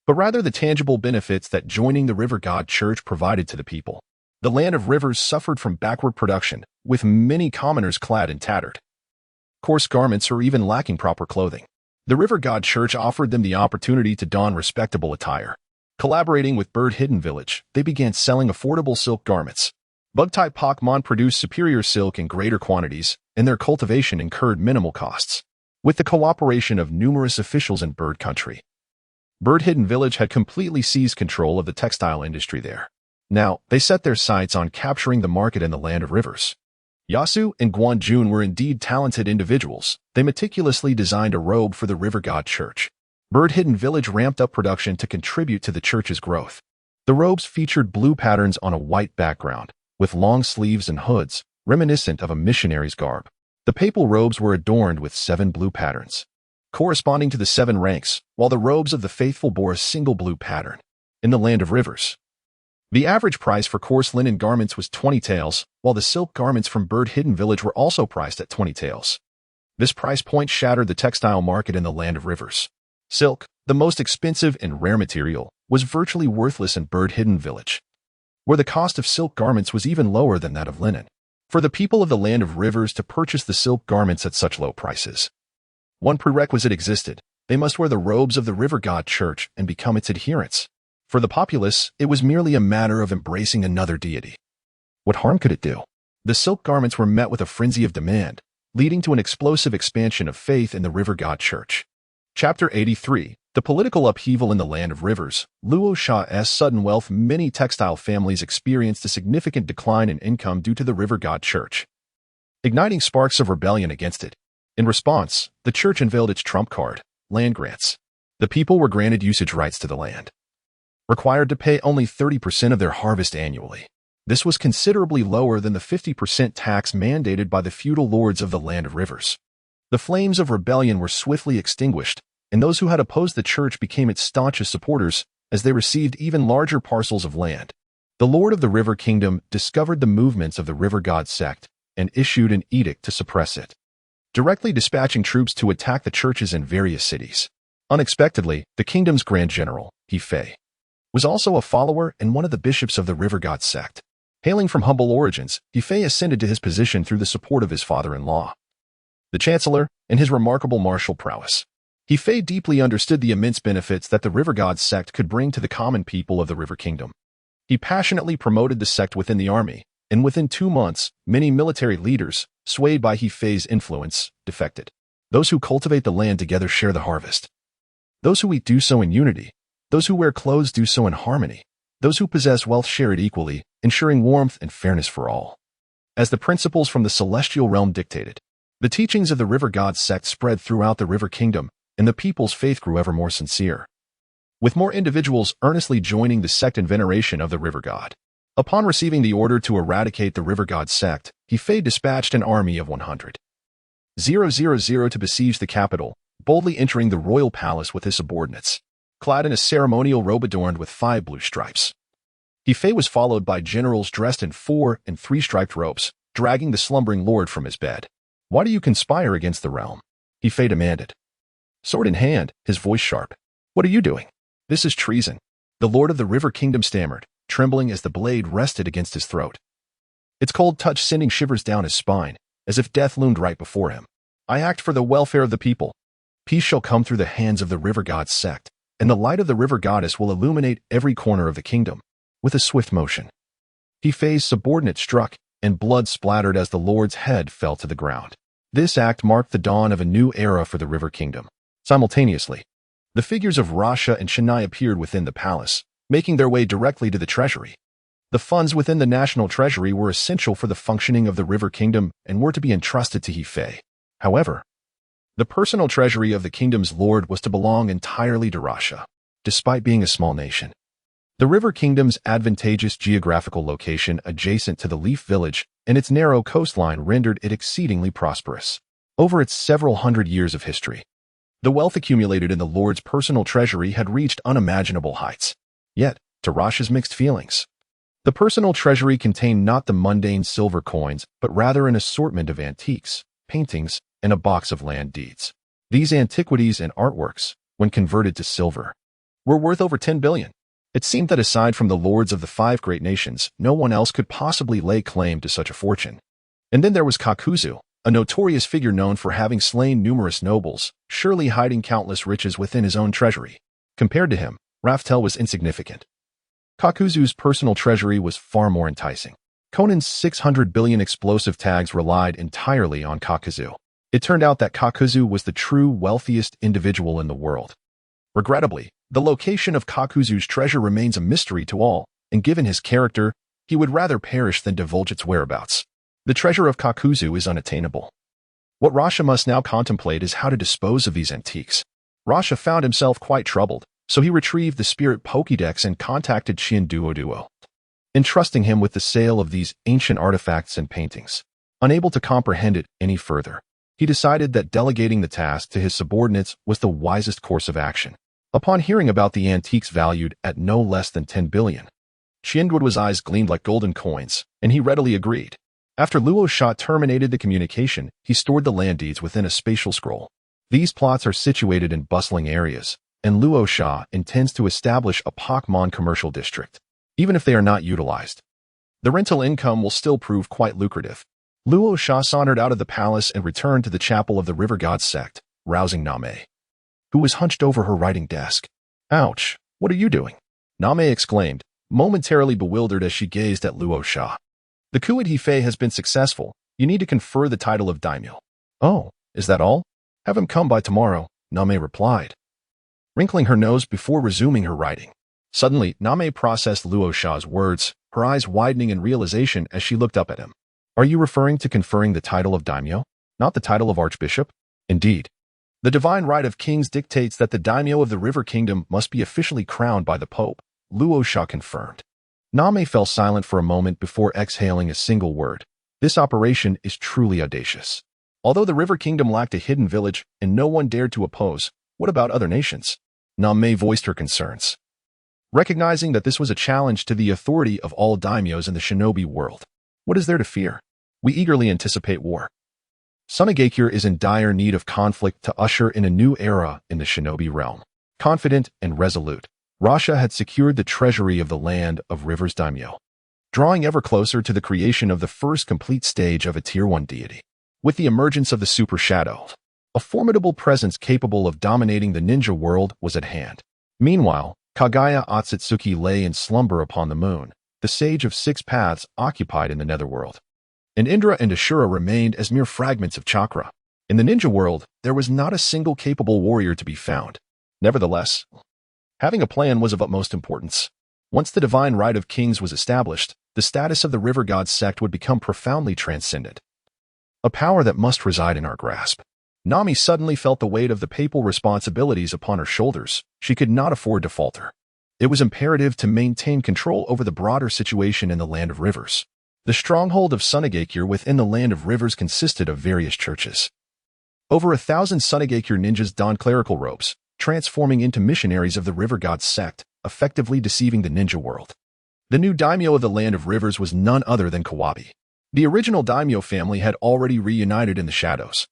A: but rather the tangible benefits that joining the River God Church provided to the people. The Land of Rivers suffered from backward production, with many commoners clad and tattered. coarse garments, or even lacking proper clothing. The River God Church offered them the opportunity to don respectable attire. Collaborating with Hidden Village, they began selling affordable silk garments. Bug-type Pokémon produced superior silk in greater quantities, and their cultivation incurred minimal costs. With the cooperation of numerous officials in Bird Country, Hidden Village had completely seized control of the textile industry there. Now, they set their sights on capturing the market in the Land of Rivers. Yasu and Guanjun were indeed talented individuals. They meticulously designed a robe for the River God Church. Hidden Village ramped up production to contribute to the church's growth. The robes featured blue patterns on a white background, with long sleeves and hoods, reminiscent of a missionary's garb. The papal robes were adorned with 7 blue patterns, corresponding to the 7 ranks, while the robes of the faithful bore a single blue pattern. In the Land of Rivers, the average price for coarse linen garments was 20 taels, while the silk garments from Hidden Village were also priced at 20 taels. This price point shattered the textile market in the Land of Rivers. Silk, the most expensive and rare material, was virtually worthless in Hidden Village, where the cost of silk garments was even lower than that of linen. For the people of the Land of Rivers to purchase the silk garments at such low prices, one prerequisite existed: they must wear the robes of the River God Church and become its adherents. For the populace, it was merely a matter of embracing another deity. What harm could it do? The silk garments were met with a frenzy of demand, leading to an explosive expansion of faith in the River God Church. Chapter 83. The political upheaval in the Land of Rivers. Luo Sha's sudden wealth. Many textile families experienced a significant decline in income due to the River God Church, igniting sparks of rebellion against it. In response, the church unveiled its trump card: land grants. The people were granted usage rights to the land, required to pay only 30% of their harvest annually. This was considerably lower than the 50% tax mandated by the feudal lords of the Land of Rivers. The flames of rebellion were swiftly extinguished, and those who had opposed the church became its staunchest supporters as they received even larger parcels of land. The Lord of the River Kingdom discovered the movements of the River God sect and issued an edict to suppress it, directly dispatching troops to attack the churches in various cities. Unexpectedly, the kingdom's Grand General, Hefei, was also a follower and one of the bishops of the River God sect. Hailing from humble origins, Hefei ascended to his position through the support of his father-in-law, the Chancellor, and his remarkable martial prowess. Hefei deeply understood the immense benefits that the River God sect could bring to the common people of the River Kingdom. He passionately promoted the sect within the army, and within 2 months, many military leaders, swayed by Hefei's influence, defected. Those who cultivate the land together share the harvest. Those who eat do so in unity. Those who wear clothes do so in harmony. Those who possess wealth share it equally, ensuring warmth and fairness for all. As the principles from the celestial realm dictated, the teachings of the River God sect spread throughout the River Kingdom, and the people's faith grew ever more sincere, with more individuals earnestly joining the sect in veneration of the River God. Upon receiving the order to eradicate the River God sect, Hefei dispatched an army of 100,000 to besiege the capital, boldly entering the royal palace with his subordinates, clad in a ceremonial robe adorned with 5 blue stripes. Hefei was followed by generals dressed in 4 and 3 striped robes, dragging the slumbering lord from his bed. "Why do you conspire against the realm?" Hefei demanded, sword in hand, his voice sharp. "What are you doing?" "This is treason," the Lord of the River Kingdom stammered, trembling as the blade rested against his throat. Its cold touch sending shivers down his spine, as if death loomed right before him. "I act for the welfare of the people. Peace shall come through the hands of the River God sect, and the light of the River Goddess will illuminate every corner of the kingdom." With a swift motion, Hefei's subordinate struck, and blood splattered as the Lord's head fell to the ground. This act marked the dawn of a new era for the River Kingdom. Simultaneously, the figures of Rasha and Shanai appeared within the palace, making their way directly to the treasury. The funds within the national treasury were essential for the functioning of the River Kingdom and were to be entrusted to Hefei. However, the personal treasury of the kingdom's lord was to belong entirely to Rasha. Despite being a small nation, the River Kingdom's advantageous geographical location adjacent to the Leaf Village and its narrow coastline rendered it exceedingly prosperous. Over its several hundred years of history, the wealth accumulated in the Lord's personal treasury had reached unimaginable heights. Yet, to Rasha's mixed feelings, the personal treasury contained not the mundane silver coins, but rather an assortment of antiques, paintings, and a box of land deeds. These antiquities and artworks, when converted to silver, were worth over 10 billion. It seemed that aside from the lords of the 5 great nations, no one else could possibly lay claim to such a fortune. And then there was Kakuzu, a notorious figure known for having slain numerous nobles, surely hiding countless riches within his own treasury. Compared to him, Raftel was insignificant. Kakuzu's personal treasury was far more enticing. Konan's 600 billion explosive tags relied entirely on Kakuzu. It turned out that Kakuzu was the true wealthiest individual in the world. Regrettably, the location of Kakuzu's treasure remains a mystery to all, and given his character, he would rather perish than divulge its whereabouts. The treasure of Kakuzu is unattainable. What Rasha must now contemplate is how to dispose of these antiques. Rasha found himself quite troubled, so he retrieved the spirit Pokédex and contacted Xiangling, entrusting him with the sale of these ancient artifacts and paintings. Unable to comprehend it any further, he decided that delegating the task to his subordinates was the wisest course of action. Upon hearing about the antiques valued at no less than 10 billion, Xianglin's eyes gleamed like golden coins, and he readily agreed. After Luo Sha terminated the communication, he stored the land deeds within a spatial scroll. These plots are situated in bustling areas, and Luo Sha intends to establish a Pokémon commercial district. Even if they are not utilized, the rental income will still prove quite lucrative. Luo Sha sauntered out of the palace and returned to the chapel of the River God sect, rousing Name, who was hunched over her writing desk. "Ouch, what are you doing?" Name exclaimed, momentarily bewildered as she gazed at Luo Sha. "The coup at Hefei has been successful. You need to confer the title of daimyo." "Oh, is that all? Have him come by tomorrow," Name replied, wrinkling her nose before resuming her writing. Suddenly, Name processed Luo Sha's words, her eyes widening in realization as she looked up at him. "Are you referring to conferring the title of daimyo, not the title of archbishop?" "Indeed. The divine right of kings dictates that the daimyo of the River Kingdom must be officially crowned by the Pope," Luo Sha confirmed. Name fell silent for a moment before exhaling a single word. This operation is truly audacious. Although the River Kingdom lacked a hidden village and no one dared to oppose, what about other nations? Name voiced her concerns, recognizing that this was a challenge to the authority of all daimyos in the shinobi world. What is there to fear? We eagerly anticipate war. Sunagakure is in dire need of conflict to usher in a new era in the shinobi realm. Confident and resolute, Rasha had secured the treasury of the land of Rivers daimyo, drawing ever closer to the creation of the first complete stage of a Tier 1 deity. With the emergence of the Super Shadow, a formidable presence capable of dominating the ninja world was at hand. Meanwhile, Kagaya Otsutsuki lay in slumber upon the moon, the sage of 6 paths occupied in the netherworld. And Indra and Ashura remained as mere fragments of chakra. In the ninja world, there was not a single capable warrior to be found. Nevertheless, having a plan was of utmost importance. Once the divine right of kings was established, the status of the River God sect would become profoundly transcendent, a power that must reside in our grasp. Nami suddenly felt the weight of the papal responsibilities upon her shoulders. She could not afford to falter. It was imperative to maintain control over the broader situation in the Land of Rivers. The stronghold of Sunagakure within the Land of Rivers consisted of various churches. Over 1,000 Sunagakure ninjas donned clerical robes, transforming into missionaries of the River God sect, effectively deceiving the ninja world. The new daimyo of the Land of Rivers was none other than Kawabi. The original daimyo family had already reunited in the shadows.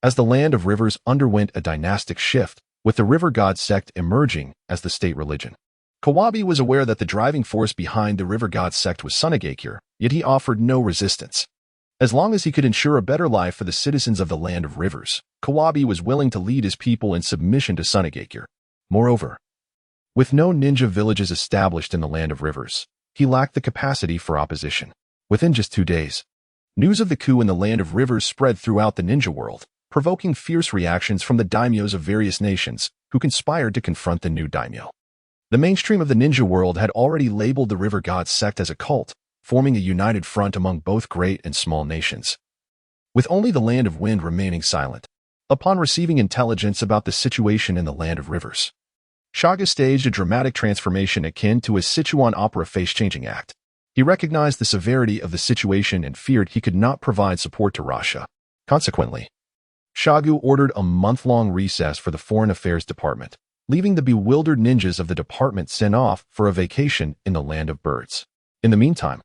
A: As the Land of Rivers underwent a dynastic shift, with the River God sect emerging as the state religion. Kawabi was aware that the driving force behind the River God sect was Sunagakure, yet he offered no resistance. As long as he could ensure a better life for the citizens of the Land of Rivers, Kawabi was willing to lead his people in submission to Sunagakure. Moreover, with no ninja villages established in the Land of Rivers, he lacked the capacity for opposition. Within just 2 days, news of the coup in the Land of Rivers spread throughout the ninja world, provoking fierce reactions from the daimyos of various nations who conspired to confront the new daimyo. The mainstream of the ninja world had already labeled the River God sect as a cult, forming a united front among both great and small nations. With only the Land of Wind remaining silent, upon receiving intelligence about the situation in the Land of Rivers, Shaga staged a dramatic transformation akin to a Sichuan opera face-changing act. He recognized the severity of the situation and feared he could not provide support to Rasha. Consequently, Shagu ordered a month-long recess for the Foreign Affairs Department, leaving the bewildered ninjas of the department sent off for a vacation in the Land of Birds. In the meantime,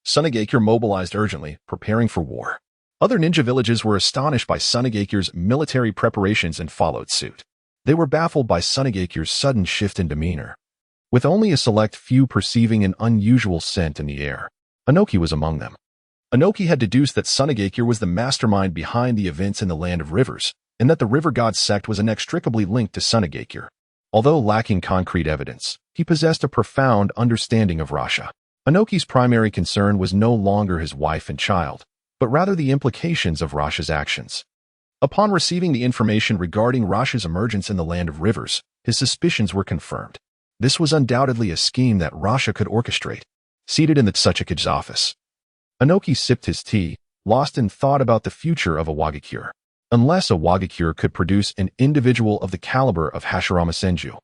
A: Sunagakure mobilized urgently, preparing for war. Other ninja villages were astonished by Sunagakure's military preparations and followed suit. They were baffled by Sunagakure's sudden shift in demeanor. With only a select few perceiving an unusual scent in the air, Anoki was among them. Inoki had deduced that Sunagakure was the mastermind behind the events in the Land of Rivers, and that the River God sect was inextricably linked to Sunagakure. Although lacking concrete evidence, he possessed a profound understanding of Rasha. Inoki's primary concern was no longer his wife and child, but rather the implications of Rasha's actions. Upon receiving the information regarding Rasha's emergence in the Land of Rivers, his suspicions were confirmed. This was undoubtedly a scheme that Rasha could orchestrate. Seated in the Kazekage's office, Inoki sipped his tea, lost in thought about the future of a Wagakure. Unless a Wagakure could produce an individual of the caliber of Hashirama Senju,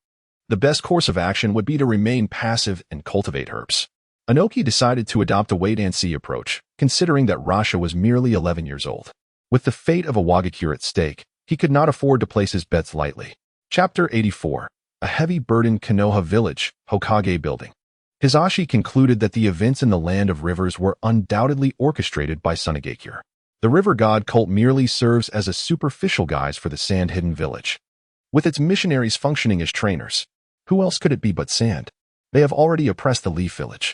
A: the best course of action would be to remain passive and cultivate herbs. Inoki decided to adopt a wait-and-see approach, considering that Rasha was merely 11 years old. With the fate of a Wagakure at stake, he could not afford to place his bets lightly. Chapter 84. A heavy-burdened Konoha village, Hokage building. Hisashi concluded that the events in the Land of Rivers were undoubtedly orchestrated by Sunagakure. The River God cult merely serves as a superficial guise for the Sand-Hidden village. With its missionaries functioning as trainers, who else could it be but Sand? They have already oppressed the Leaf village,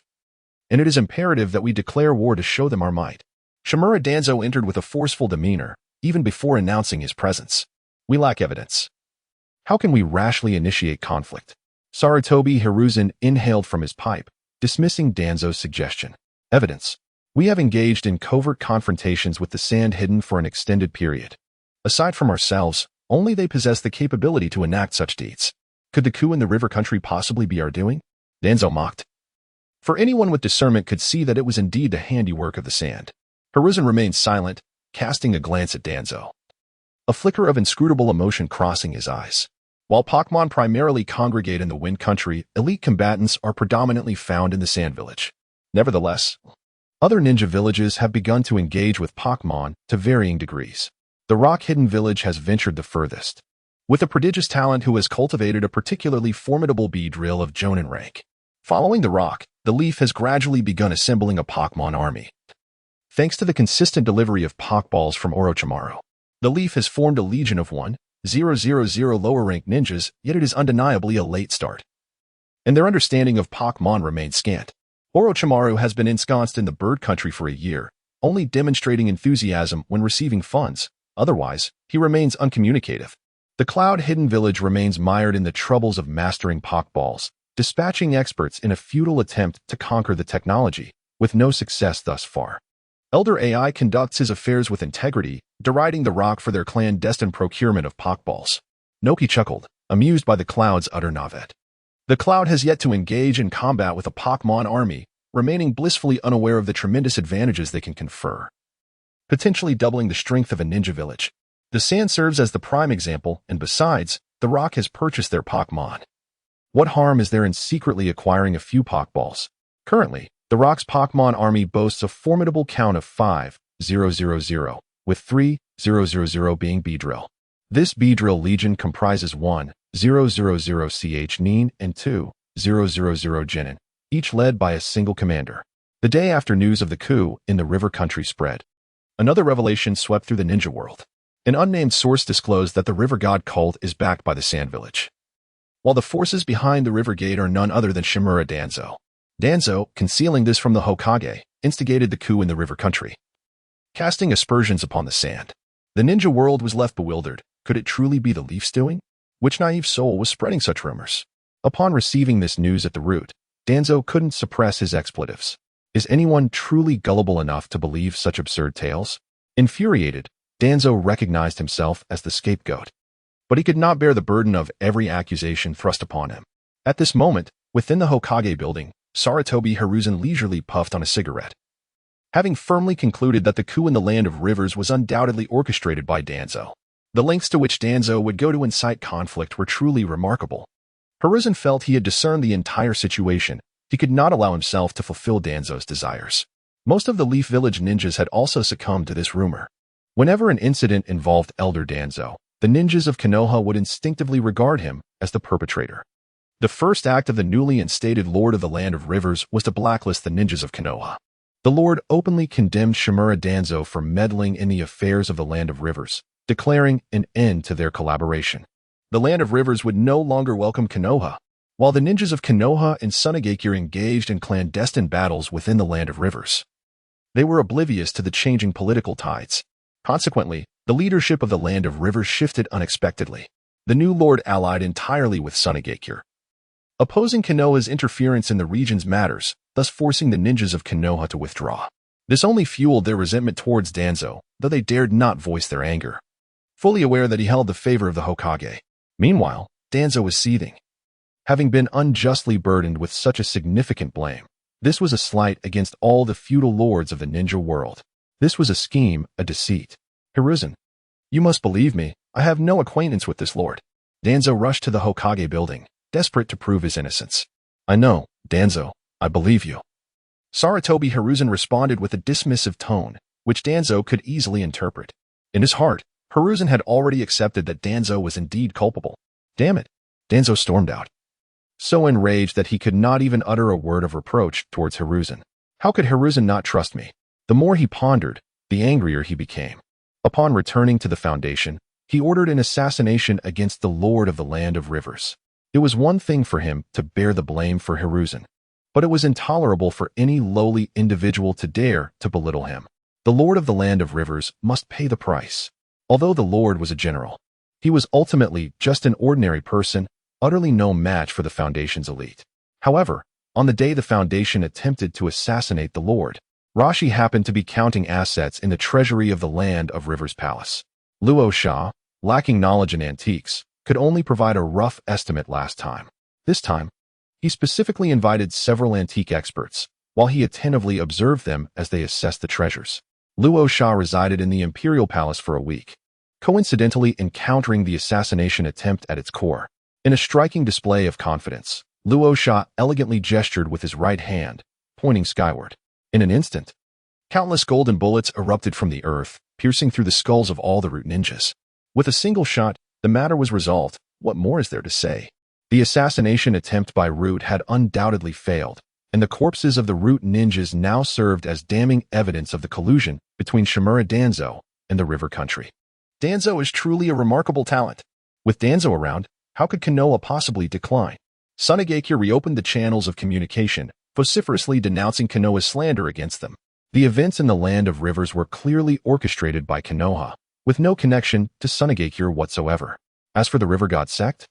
A: and it is imperative that we declare war to show them our might. Shimura Danzo entered with a forceful demeanor, even before announcing his presence. We lack evidence. How can we rashly initiate conflict? Sarutobi Hiruzen inhaled from his pipe, dismissing Danzo's suggestion. Evidence. We have engaged in covert confrontations with the Sand-Hidden for an extended period. Aside from ourselves, only they possess the capability to enact such deeds. Could the coup in the river country possibly be our doing? Danzo mocked. For anyone with discernment could see that it was indeed the handiwork of the Sand. Hiruzen remained silent, casting a glance at Danzo, a flicker of inscrutable emotion crossing his eyes. While Pokémon primarily congregate in the Wind Country, elite combatants are predominantly found in the Sand Village. Nevertheless, other ninja villages have begun to engage with Pokémon to varying degrees. The Rock Hidden Village has ventured the furthest, with a prodigious talent who has cultivated a particularly formidable B-drill of Jonin rank. Following the Rock, the Leaf has gradually begun assembling a Pokémon army. Thanks to the consistent delivery of Pokeballs from Orochimaru, the Leaf has formed a legion of 1,000 lower-ranked ninjas, yet it is undeniably a late start, and their understanding of Pokémon remains scant. Orochimaru has been ensconced in the Bird Country for a year, only demonstrating enthusiasm when receiving funds. Otherwise, he remains uncommunicative. The Cloud Hidden Village remains mired in the troubles of mastering Pokeballs, dispatching experts in a futile attempt to conquer the technology, with no success thus far. Elder AI conducts his affairs with integrity, deriding the Rock for their clandestine procurement of Pokeballs. Noki chuckled, amused by the Cloud's utter navet. The Cloud has yet to engage in combat with a Pokémon army, remaining blissfully unaware of the tremendous advantages they can confer, potentially doubling the strength of a ninja village. The Sand serves as the prime example, and besides, the Rock has purchased their Pokémon. What harm is there in secretly acquiring a few Pokeballs? Currently, the Rock's Pokémon army boasts a formidable count of 5,000, with 3,000 being B-Drill. This B-Drill Legion comprises 1,000 CH Nin and 2,000 Genin, each led by a single commander. The day after news of the coup in the River Country spread, another revelation swept through the ninja world. An unnamed source disclosed that the River God cult is backed by the Sand Village, while the forces behind the River Gate are none other than Shimura Danzo. Danzo, concealing this from the Hokage, instigated the coup in the River Country, casting aspersions upon the Sand. The ninja world was left bewildered. Could it truly be the Leaf's doing? Which naive soul was spreading such rumors? Upon receiving this news at the root, Danzo couldn't suppress his expletives. Is anyone truly gullible enough to believe such absurd tales? Infuriated, Danzo recognized himself as the scapegoat, but he could not bear the burden of every accusation thrust upon him. At this moment, within the Hokage building, Sarutobi Hiruzen leisurely puffed on a cigarette. Having firmly concluded that the coup in the Land of Rivers was undoubtedly orchestrated by Danzo, the lengths to which Danzo would go to incite conflict were truly remarkable. Hiruzen felt he had discerned the entire situation. He could not allow himself to fulfill Danzo's desires. Most of the Leaf Village ninjas had also succumbed to this rumor. Whenever an incident involved Elder Danzo, the ninjas of Konoha would instinctively regard him as the perpetrator. The first act of the newly instated Lord of the Land of Rivers was to blacklist the ninjas of Konoha. The Lord openly condemned Shimura Danzo for meddling in the affairs of the Land of Rivers, declaring an end to their collaboration. The Land of Rivers would no longer welcome Konoha, while the ninjas of Konoha and Sunagakure engaged in clandestine battles within the Land of Rivers. They were oblivious to the changing political tides. Consequently, the leadership of the Land of Rivers shifted unexpectedly. The new lord allied entirely with Sunagakure, opposing Konoha's interference in the region's matters, thus forcing the ninjas of Konoha to withdraw. This only fueled their resentment towards Danzo, though they dared not voice their anger, fully aware that he held the favor of the Hokage. Meanwhile, Danzo was seething, having been unjustly burdened with such a significant blame. This was a slight against all the feudal lords of the ninja world. This was a scheme, a deceit. Hiruzen, you must believe me, I have no acquaintance with this lord. Danzo rushed to the Hokage building, desperate to prove his innocence. I know, Danzo, I believe you. Sarutobi Hiruzen responded with a dismissive tone, which Danzo could easily interpret. In his heart, Hiruzen had already accepted that Danzo was indeed culpable. Damn it, Danzo stormed out, so enraged that he could not even utter a word of reproach towards Hiruzen. How could Hiruzen not trust me? The more he pondered, the angrier he became. Upon returning to the Foundation, he ordered an assassination against the Lord of the Land of Rivers. It was one thing for him to bear the blame for Hiruzen, but it was intolerable for any lowly individual to dare to belittle him. The Lord of the Land of Rivers must pay the price. Although the Lord was a general, he was ultimately just an ordinary person, utterly no match for the Foundation's elite. However, on the day the Foundation attempted to assassinate the Lord, Rasha happened to be counting assets in the treasury of the Land of Rivers Palace. Luo Sha, lacking knowledge in antiques, could only provide a rough estimate last time. This time, he specifically invited several antique experts, while he attentively observed them as they assessed the treasures. Luo Sha resided in the Imperial Palace for a week, coincidentally encountering the assassination attempt at its core. In a striking display of confidence, Luo Sha elegantly gestured with his right hand, pointing skyward. In an instant, countless golden bullets erupted from the earth, piercing through the skulls of all the root ninjas. With a single shot, the matter was resolved. What more is there to say? The assassination attempt by Root had undoubtedly failed, and the corpses of the Root ninjas now served as damning evidence of the collusion between Shimura Danzo and the River Country. Danzo is truly a remarkable talent. With Danzo around, how could Konoha possibly decline? Sunagakure reopened the channels of communication, vociferously denouncing Konoha's slander against them. The events in the Land of Rivers were clearly orchestrated by Konoha, with no connection to Sunagakure whatsoever. As for the River God sect,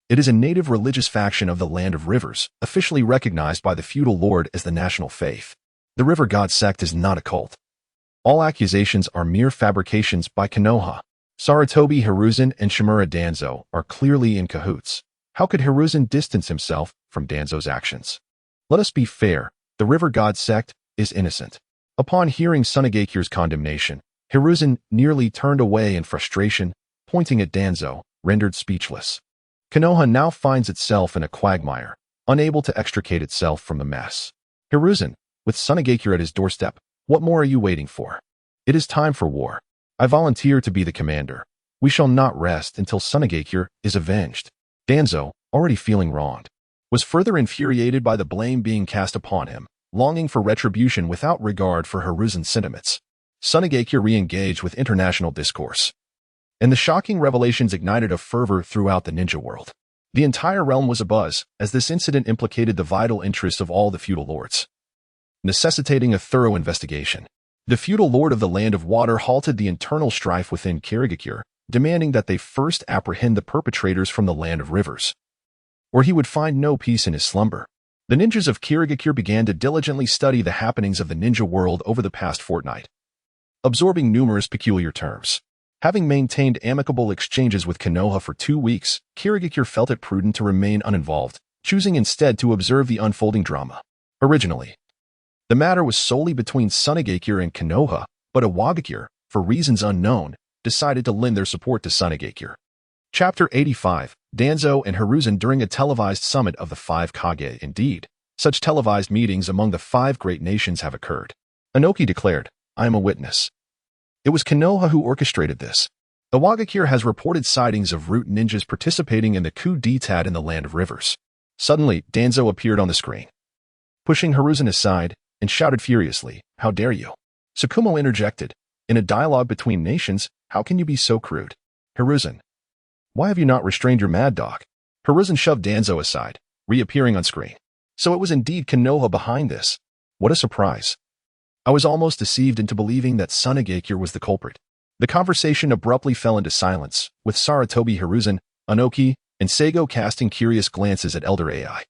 A: it is a native religious faction of the Land of Rivers, officially recognized by the feudal lord as the national faith. The River God sect is not a cult. All accusations are mere fabrications by Konoha. Sarutobi Hiruzen and Shimura Danzo are clearly in cahoots. How could Hiruzen distance himself from Danzo's actions? Let us be fair, the River God sect is innocent. Upon hearing Sunagakure's condemnation, Hiruzen nearly turned away in frustration, pointing at Danzo, rendered speechless. Konoha now finds itself in a quagmire, unable to extricate itself from the mess. Hiruzen, with Sunagakure at his doorstep, what more are you waiting for? It is time for war. I volunteer to be the commander. We shall not rest until Sunagakure is avenged. Danzo, already feeling wronged, was further infuriated by the blame being cast upon him, longing for retribution without regard for Hiruzen's sentiments. Sunagakure re-engaged with international discourse, and the shocking revelations ignited a fervor throughout the ninja world. The entire realm was abuzz, as this incident implicated the vital interests of all the feudal lords, necessitating a thorough investigation. The feudal lord of the Land of Water halted the internal strife within Kirigakure, demanding that they first apprehend the perpetrators from the Land of Rivers, or he would find no peace in his slumber. The ninjas of Kirigakure began to diligently study the happenings of the ninja world over the past fortnight, absorbing numerous peculiar terms. Having maintained amicable exchanges with Konoha for 2 weeks, Kirigakure felt it prudent to remain uninvolved, choosing instead to observe the unfolding drama. Originally, the matter was solely between Sunagakure and Konoha, but Iwagakure, for reasons unknown, decided to lend their support to Sunagakure. Chapter 85, Danzo and Hiruzen during a televised summit of the 5 Kage. Indeed, such televised meetings among the 5 great nations have occurred. Inoki declared, I am a witness. It was Konoha who orchestrated this. Iwagakure has reported sightings of root ninjas participating in the coup d'etat in the Land of Rivers. Suddenly, Danzo appeared on the screen, pushing Hiruzen aside, and shouted furiously, How dare you? Tsukumo interjected, In a dialogue between nations, how can you be so crude? Hiruzen, why have you not restrained your mad dog? Hiruzen shoved Danzo aside, reappearing on screen. So it was indeed Konoha behind this. What a surprise. I was almost deceived into believing that Sunagakure was the culprit. The conversation abruptly fell into silence, with Sarutobi Hiruzen, Anoki, and Seigo casting curious glances at Elder AI.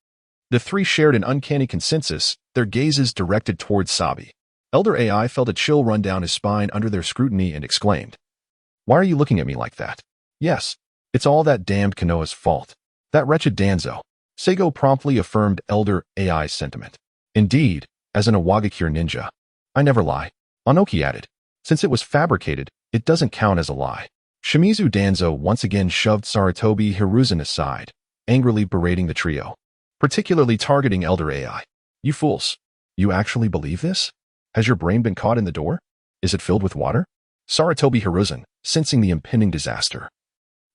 A: The three shared an uncanny consensus, their gazes directed towards Sabi. Elder AI felt a chill run down his spine under their scrutiny and exclaimed, "Why are you looking at me like that?" "Yes, it's all that damned Konoha's fault. That wretched Danzo." Seigo promptly affirmed Elder AI's sentiment. "Indeed, as an Iwagakure ninja, I never lie," Anoki added. "Since it was fabricated, it doesn't count as a lie." Shimizu Danzo once again shoved Sarutobi Hiruzen aside, angrily berating the trio, particularly targeting Elder AI. "You fools, you actually believe this? Has your brain been caught in the door? Is it filled with water?" Sarutobi Hiruzen, sensing the impending disaster,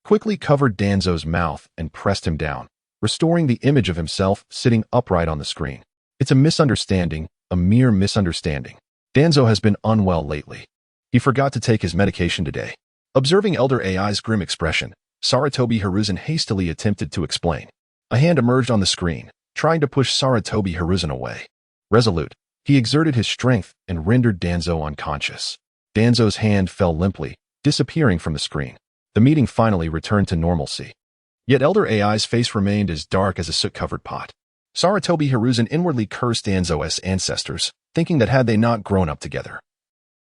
A: quickly covered Danzo's mouth and pressed him down, restoring the image of himself sitting upright on the screen. "It's a misunderstanding, a mere misunderstanding. Danzo has been unwell lately. He forgot to take his medication today." Observing Elder AI's grim expression, Sarutobi Hiruzen hastily attempted to explain. A hand emerged on the screen, trying to push Sarutobi Hiruzen away. Resolute, he exerted his strength and rendered Danzo unconscious. Danzo's hand fell limply, disappearing from the screen. The meeting finally returned to normalcy. Yet Elder AI's face remained as dark as a soot-covered pot. Sarutobi Hiruzen inwardly cursed Danzo's ancestors, thinking that had they not grown up together,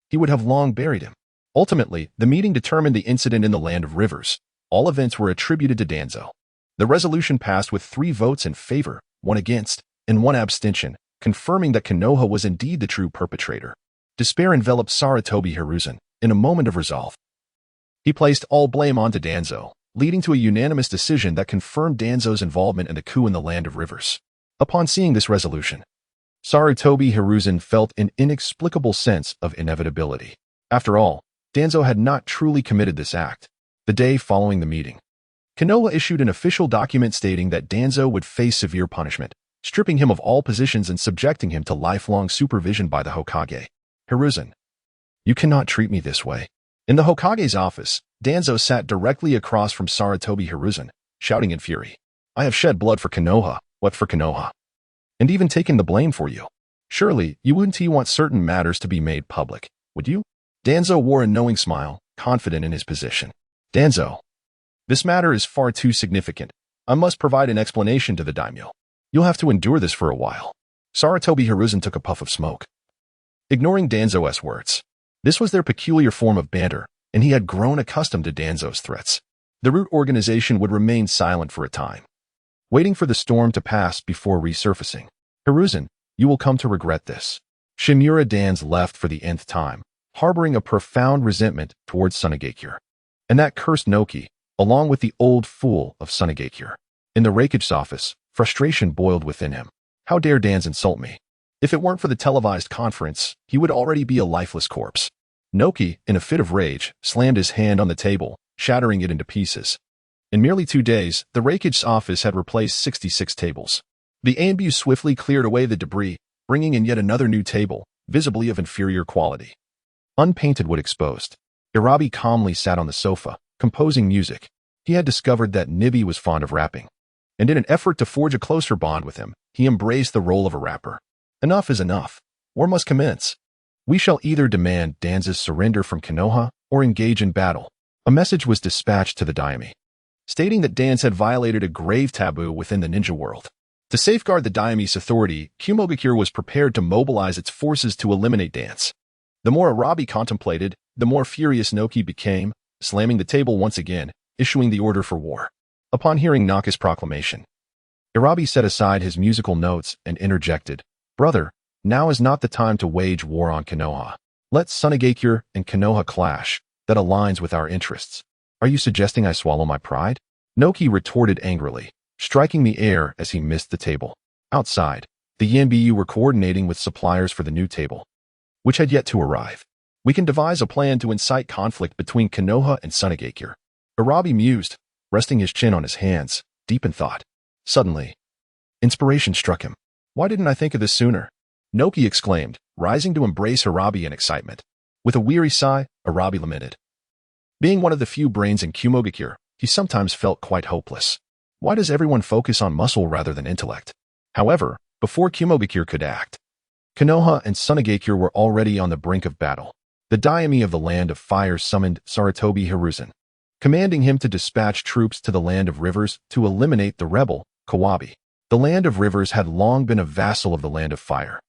A: he would have long buried him. Ultimately, the meeting determined the incident in the Land of Rivers. All events were attributed to Danzo. The resolution passed with 3 votes in favor, 1 against, and 1 abstention, confirming that Konoha was indeed the true perpetrator. Despair enveloped Sarutobi Hiruzen. In a moment of resolve, he placed all blame onto Danzo, leading to a unanimous decision that confirmed Danzo's involvement in the coup in the Land of Rivers. Upon seeing this resolution, Sarutobi Hiruzen felt an inexplicable sense of inevitability. After all, Danzo had not truly committed this act. The day following the meeting, Konoha issued an official document stating that Danzo would face severe punishment, stripping him of all positions and subjecting him to lifelong supervision by the Hokage. "Hiruzen, you cannot treat me this way." In the Hokage's office, Danzo sat directly across from Sarutobi Hiruzen, shouting in fury, "I have shed blood for Konoha, wept for Konoha, and even taken the blame for you. Surely, you wouldn't want certain matters to be made public, would you?" Danzo wore a knowing smile, confident in his position. "Danzo, this matter is far too significant. I must provide an explanation to the daimyo. You'll have to endure this for a while." Sarutobi Hiruzen took a puff of smoke, ignoring Danzo's words. This was their peculiar form of banter, and he had grown accustomed to Danzo's threats. The root organization would remain silent for a time, waiting for the storm to pass before resurfacing. "Hiruzen, you will come to regret this." Shimura Dan's left for the nth time, harboring a profound resentment towards Sunagakure and that cursed Noki, along with the old fool of Sunagakure. In the Reikage's office, frustration boiled within him. How dare Dan's insult me? If it weren't for the televised conference, he would already be a lifeless corpse. Noki, in a fit of rage, slammed his hand on the table, shattering it into pieces. In merely 2 days, the Reikage's office had replaced 66 tables. The ambu swiftly cleared away the debris, bringing in yet another new table, visibly of inferior quality. Unpainted wood exposed. Irabi calmly sat on the sofa, composing music. He had discovered that Nibi was fond of rapping, and in an effort to forge a closer bond with him, he embraced the role of a rapper. Enough is enough. War must commence. We shall either demand Danzo's surrender from Konoha or engage in battle. A message was dispatched to the daimyo, stating that Danzo had violated a grave taboo within the ninja world. To safeguard the daimyo's authority, Kumogakure was prepared to mobilize its forces to eliminate Danzo. The more Irabi contemplated, the more furious Noki became, slamming the table once again, issuing the order for war. Upon hearing Naka's proclamation, Irabi set aside his musical notes and interjected, "Brother, now is not the time to wage war on Konoha. Let Sunagakure and Konoha clash. That aligns with our interests. Are you suggesting I swallow my pride?" Noki retorted angrily, striking the air as he missed the table. Outside, the Yanbu were coordinating with suppliers for the new table, which had yet to arrive. "We can devise a plan to incite conflict between Konoha and Sunagakure." Irabi mused, resting his chin on his hands, deep in thought. Suddenly, inspiration struck him. "Why didn't I think of this sooner?" Noki exclaimed, rising to embrace Irabi in excitement. With a weary sigh, Irabi lamented. Being one of the few brains in Kumogakure, he sometimes felt quite hopeless. Why does everyone focus on muscle rather than intellect? However, before Kumogakure could act, Konoha and Sunagakure were already on the brink of battle. The daimyo of the Land of Fire summoned Sarutobi Hiruzen, commanding him to dispatch troops to the Land of Rivers to eliminate the rebel, Kawabe. The Land of Rivers had long been a vassal of the Land of Fire.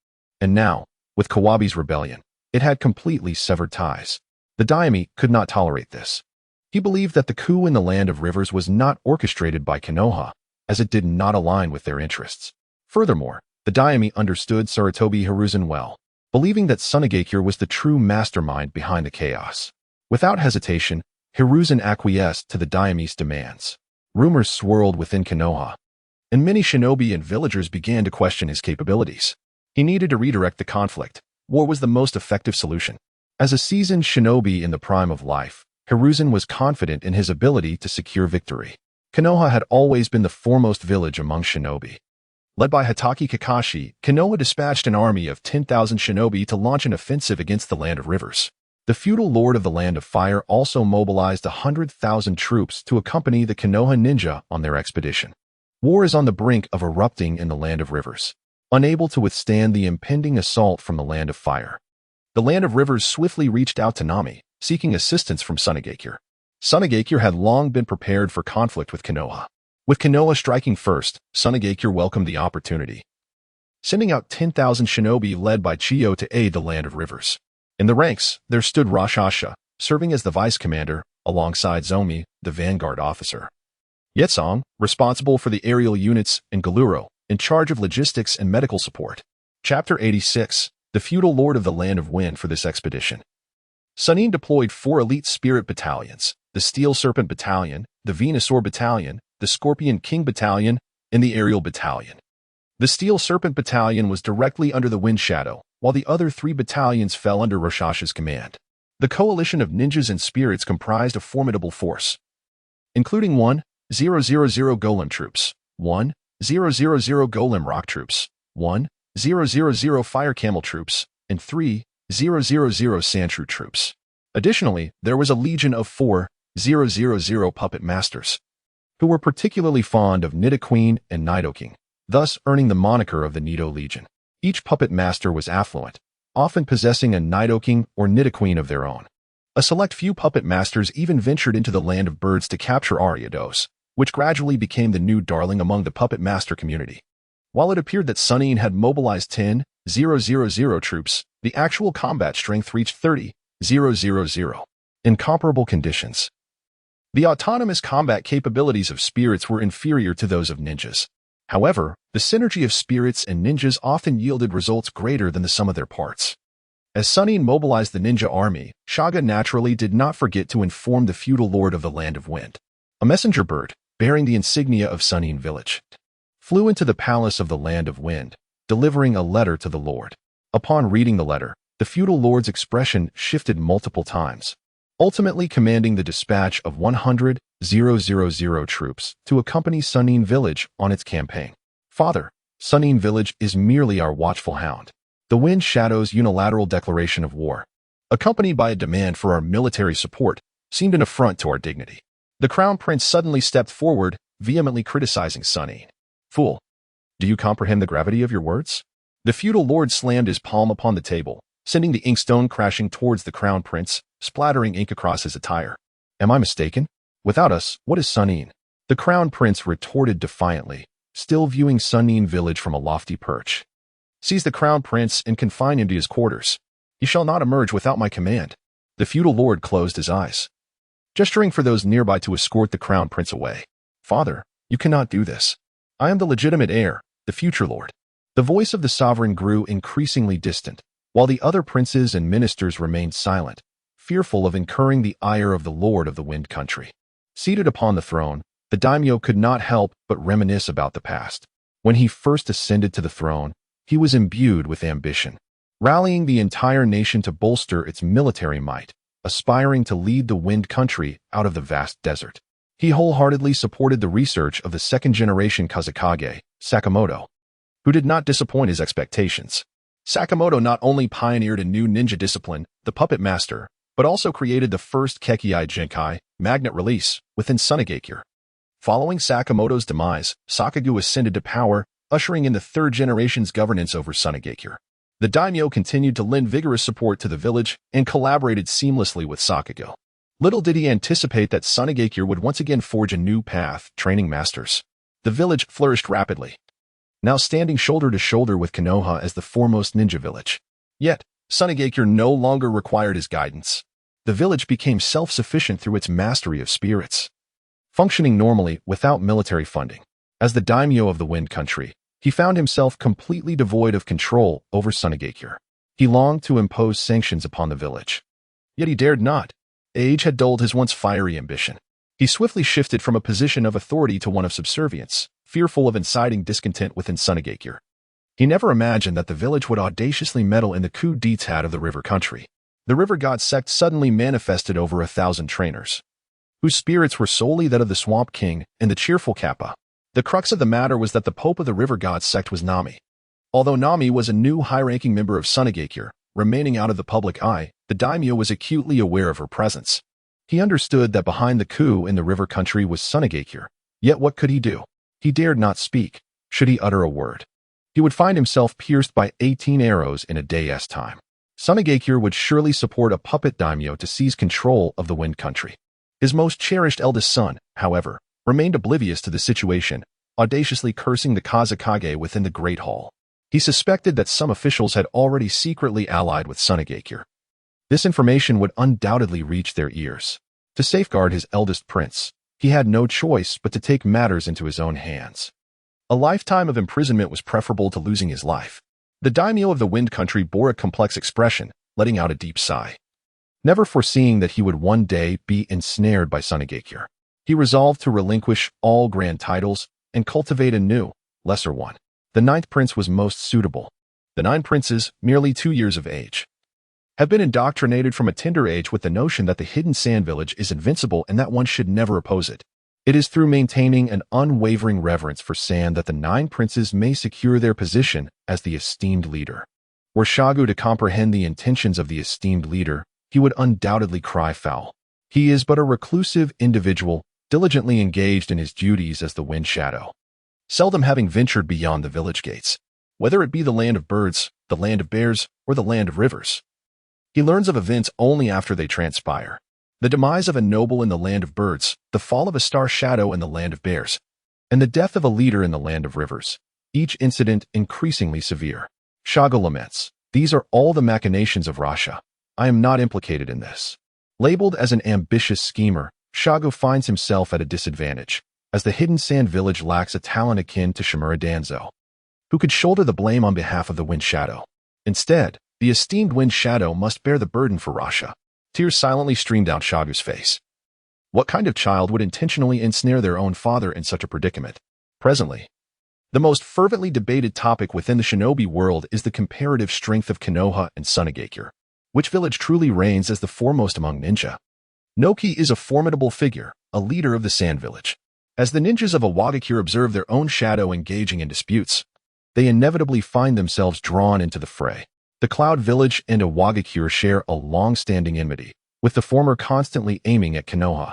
A: And now, with Kawabe's rebellion, it had completely severed ties. The daimyo could not tolerate this. He believed that the coup in the Land of Rivers was not orchestrated by Konoha, as it did not align with their interests. Furthermore, the daimyo understood Sarutobi Hiruzen well, believing that Sunagakure was the true mastermind behind the chaos. Without hesitation, Hiruzen acquiesced to the daimyo's demands. Rumors swirled within Konoha, and many shinobi and villagers began to question his capabilities. He needed to redirect the conflict. War was the most effective solution. As a seasoned shinobi in the prime of life, Hiruzen was confident in his ability to secure victory. Konoha had always been the foremost village among shinobi. Led by Hitaki Kakashi, Konoha dispatched an army of 10,000 shinobi to launch an offensive against the Land of Rivers. The feudal lord of the Land of Fire also mobilized 100,000 troops to accompany the Konoha ninja on their expedition. War is on the brink of erupting in the Land of Rivers, unable to withstand the impending assault from the Land of Fire. The Land of Rivers swiftly reached out to Nami, seeking assistance from Sunagakure. Sunagakure had long been prepared for conflict with Konoha. With Konoha striking first, Sunagakure welcomed the opportunity, sending out 10,000 shinobi led by Chiyo to aid the Land of Rivers. In the ranks, there stood Rasha, serving as the vice commander, alongside Zomi, the vanguard officer. Yecang, responsible for the aerial units, and Jialuoluo, in charge of logistics and medical support. Chapter 86, the feudal lord of the Land of Wind for this expedition. Sunin deployed 4 elite spirit battalions, the Steel Serpent Battalion, the Venusaur Battalion, the Scorpion King Battalion, and the Aerial Battalion. The Steel Serpent Battalion was directly under the Wind Shadow, while the other 3 battalions fell under Rasha's command. The coalition of ninjas and spirits comprised a formidable force, including 1,000 Golem troops, 1,000 Golem rock troops, 1,000 Fire Camel troops, and 3,000 Sandshrew troops. Additionally, there was a legion of 4,000 puppet masters, who were particularly fond of Nidoqueen and Nidoking, thus earning the moniker of the Nido Legion. Each puppet master was affluent, often possessing a Nidoking or Nidoqueen of their own. A select few puppet masters even ventured into the Land of Birds to capture Ariados, which gradually became the new darling among the puppet master community. While it appeared that Sunin had mobilized 10,000 troops, the actual combat strength reached 30,000. In comparable conditions, the autonomous combat capabilities of spirits were inferior to those of ninjas. However, the synergy of spirits and ninjas often yielded results greater than the sum of their parts. As Sunin mobilized the ninja army, Shaga naturally did not forget to inform the feudal lord of the Land of Wind. A messenger bird, bearing the insignia of Sunin village, flew into the palace of the Land of Wind, delivering a letter to the lord. Upon reading the letter, the feudal lord's expression shifted multiple times, ultimately commanding the dispatch of 100,000 troops to accompany Sunin village on its campaign. Father, Sunin village is merely our watchful hound. The Wind Shadow's unilateral declaration of war, accompanied by a demand for our military support, seemed an affront to our dignity. The crown prince suddenly stepped forward, vehemently criticizing Sunin. Fool, do you comprehend the gravity of your words? The feudal lord slammed his palm upon the table, sending the inkstone crashing towards the crown prince, splattering ink across his attire. Am I mistaken? Without us, what is Sunin? The crown prince retorted defiantly, still viewing Sunin village from a lofty perch. Seize the crown prince and confine him to his quarters. He shall not emerge without my command. The feudal lord closed his eyes, gesturing for those nearby to escort the crown prince away. Father, you cannot do this. I am the legitimate heir, the future lord. The voice of the sovereign grew increasingly distant, while the other princes and ministers remained silent, fearful of incurring the ire of the lord of the Wind Country. Seated upon the throne, the daimyo could not help but reminisce about the past. When he first ascended to the throne, he was imbued with ambition, rallying the entire nation to bolster its military might, aspiring to lead the Wind Country out of the vast desert. He wholeheartedly supported the research of the second-generation Kazekage, Sakamoto, who did not disappoint his expectations. Sakamoto not only pioneered a new ninja discipline, the Puppet Master, but also created the first Kekei Genkai, magnet release, within Sunagakure. Following Sakamoto's demise, Sakagu ascended to power, ushering in the third generation's governance over Sunagakure. The daimyo continued to lend vigorous support to the village and collaborated seamlessly with Sakugo. Little did he anticipate that Sunagakure would once again forge a new path, training masters. The village flourished rapidly, now standing shoulder to shoulder with Konoha as the foremost ninja village. Yet, Sunagakure no longer required his guidance. The village became self-sufficient through its mastery of spirits, functioning normally without military funding. As the daimyo of the Wind Country, he found himself completely devoid of control over Sunagakure. He longed to impose sanctions upon the village, yet he dared not. Age had dulled his once fiery ambition. He swiftly shifted from a position of authority to one of subservience, fearful of inciting discontent within Sunagakure. He never imagined that the village would audaciously meddle in the coup d'etat of the river country. The river god sect suddenly manifested over 1,000 trainers, whose spirits were solely that of the Swamp King and the cheerful Kappa. The crux of the matter was that the pope of the river god sect was Nami. Although Nami was a new high-ranking member of Sunagakure, remaining out of the public eye, the daimyo was acutely aware of her presence. He understood that behind the coup in the river country was Sunagakure. Yet what could he do? He dared not speak. Should he utter a word, he would find himself pierced by 18 arrows in a day's time. Sunagakure would surely support a puppet daimyo to seize control of the Wind Country. His most cherished eldest son, however, remained oblivious to the situation, audaciously cursing the Kazekage within the Great Hall. He suspected that some officials had already secretly allied with Sunagakure. This information would undoubtedly reach their ears. To safeguard his eldest prince, he had no choice but to take matters into his own hands. A lifetime of imprisonment was preferable to losing his life. The daimyo of the Wind Country bore a complex expression, letting out a deep sigh. Never foreseeing that he would one day be ensnared by Sunagakure, he resolved to relinquish all grand titles and cultivate a new, lesser one. The 9th prince was most suitable. The 9 princes, merely 2 years of age, have been indoctrinated from a tender age with the notion that the hidden sand village is invincible and that one should never oppose it. It is through maintaining an unwavering reverence for sand that the 9 princes may secure their position as the esteemed leader. Were Shagu to comprehend the intentions of the esteemed leader, he would undoubtedly cry foul. He is but a reclusive individual, diligently engaged in his duties as the Wind Shadow, seldom having ventured beyond the village gates, whether it be the land of birds, the land of bears, or the land of rivers. He learns of events only after they transpire. The demise of a noble in the land of birds, the fall of a star shadow in the land of bears, and the death of a leader in the land of rivers, each incident increasingly severe. Shago laments, "These are all the machinations of Rasha. I am not implicated in this." Labeled as an ambitious schemer, Shago finds himself at a disadvantage, as the hidden sand village lacks a talent akin to Shimura Danzo, who could shoulder the blame on behalf of the Wind Shadow. Instead, the esteemed Wind Shadow must bear the burden for Rasha. Tears silently streamed down Shagu's face. What kind of child would intentionally ensnare their own father in such a predicament? Presently, the most fervently debated topic within the shinobi world is the comparative strength of Konoha and Sunagakure. Which village truly reigns as the foremost among ninja? Noki is a formidable figure, a leader of the Sand Village. As the ninjas of Iwagakure observe their own shadow engaging in disputes, they inevitably find themselves drawn into the fray. The Cloud Village and Iwagakure share a long-standing enmity, with the former constantly aiming at Konoha,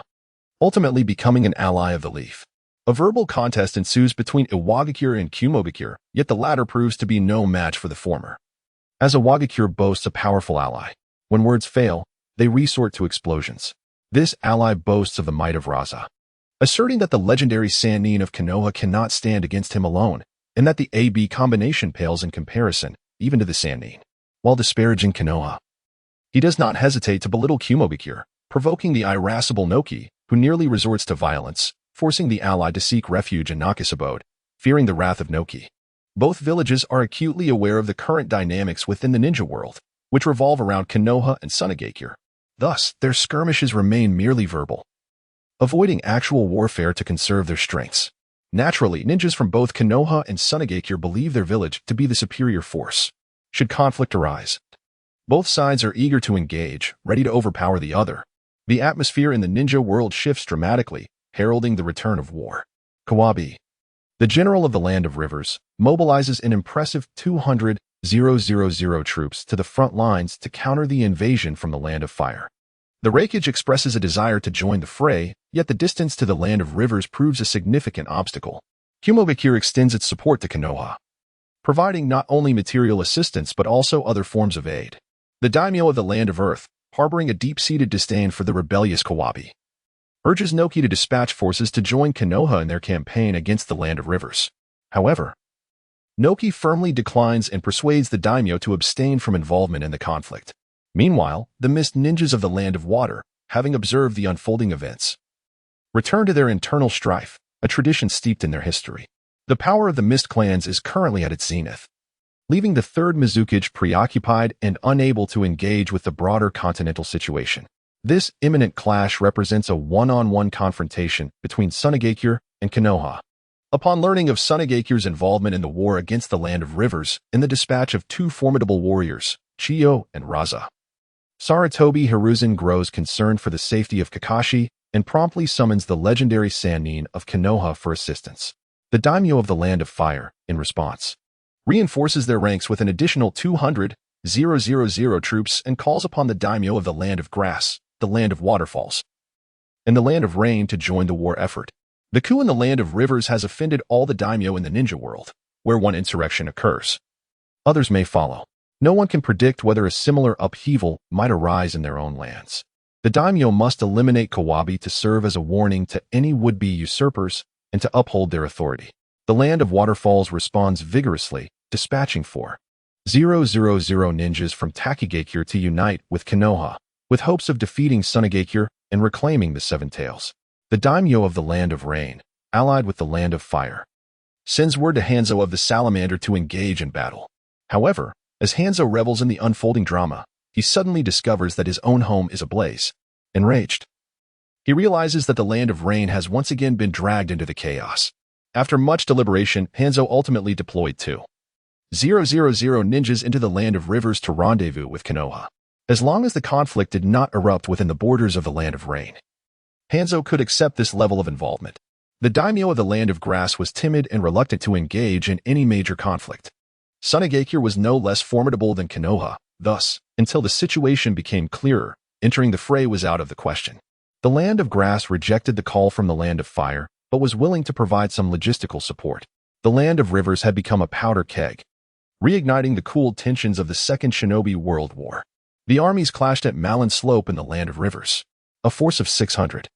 A: ultimately becoming an ally of the Leaf. A verbal contest ensues between Iwagakure and Kumogakure, yet the latter proves to be no match for the former. As Iwagakure boasts a powerful ally, when words fail, they resort to explosions. This ally boasts of the might of Rasha, asserting that the legendary Sannin of Konoha cannot stand against him alone, and that the AB combination pales in comparison, even to the Sannin. While disparaging Konoha, he does not hesitate to belittle Kumogakure, provoking the irascible Noki, who nearly resorts to violence, forcing the ally to seek refuge in Naki's abode, fearing the wrath of Noki. Both villages are acutely aware of the current dynamics within the ninja world, which revolve around Konoha and Sunagakure. Thus, their skirmishes remain merely verbal, avoiding actual warfare to conserve their strengths. Naturally, ninjas from both Konoha and Sunagakure believe their village to be the superior force. Should conflict arise, both sides are eager to engage, ready to overpower the other. The atmosphere in the ninja world shifts dramatically, heralding the return of war. Kawabe, the general of the Land of Rivers, mobilizes an impressive 200,000 troops to the front lines to counter the invasion from the Land of Fire. The Reikage expresses a desire to join the fray, yet the distance to the Land of Rivers proves a significant obstacle. Kumogakure extends its support to Konoha, providing not only material assistance but also other forms of aid. The daimyo of the Land of Earth, harboring a deep-seated disdain for the rebellious Kawabi, urges Noki to dispatch forces to join Konoha in their campaign against the Land of Rivers. However, Noki firmly declines and persuades the daimyo to abstain from involvement in the conflict. Meanwhile, the mist ninjas of the Land of Water, having observed the unfolding events, return to their internal strife, a tradition steeped in their history. The power of the mist clans is currently at its zenith, leaving the Third Kazekage preoccupied and unable to engage with the broader continental situation. This imminent clash represents a one-on-one confrontation between Sunagakure and Konoha. Upon learning of Sunagakure's involvement in the war against the Land of Rivers in the dispatch of two formidable warriors, Chiyo and Rasha, Sarutobi Hiruzen grows concerned for the safety of Kakashi and promptly summons the legendary Sannin of Konoha for assistance. The daimyo of the Land of Fire, in response, reinforces their ranks with an additional 200,000 troops and calls upon the daimyo of the Land of Grass, the Land of Waterfalls, and the Land of Rain to join the war effort. The coup in the Land of Rivers has offended all the daimyo in the ninja world, where one insurrection occurs. Others may follow. No one can predict whether a similar upheaval might arise in their own lands. The daimyo must eliminate Kawabi to serve as a warning to any would-be usurpers and to uphold their authority. The Land of Waterfalls responds vigorously, dispatching 4,000 ninjas from Takigakure to unite with Konoha, with hopes of defeating Sunagakure and reclaiming the Seven Tails. The daimyo of the Land of Rain, allied with the Land of Fire, sends word to Hanzo of the Salamander to engage in battle. However, as Hanzo revels in the unfolding drama, he suddenly discovers that his own home is ablaze. Enraged, he realizes that the Land of Rain has once again been dragged into the chaos. After much deliberation, Hanzo ultimately deployed 2,000 ninjas into the Land of Rivers to rendezvous with Konoha. As long as the conflict did not erupt within the borders of the Land of Rain, Hanzo could accept this level of involvement. The daimyo of the Land of Grass was timid and reluctant to engage in any major conflict. Sunagakure was no less formidable than Konoha, thus, until the situation became clearer, entering the fray was out of the question. The Land of Grass rejected the call from the Land of Fire, but was willing to provide some logistical support. The Land of Rivers had become a powder keg, reigniting the cooled tensions of the Second Shinobi World War. The armies clashed at Malin Slope in the Land of Rivers. A force of 600,000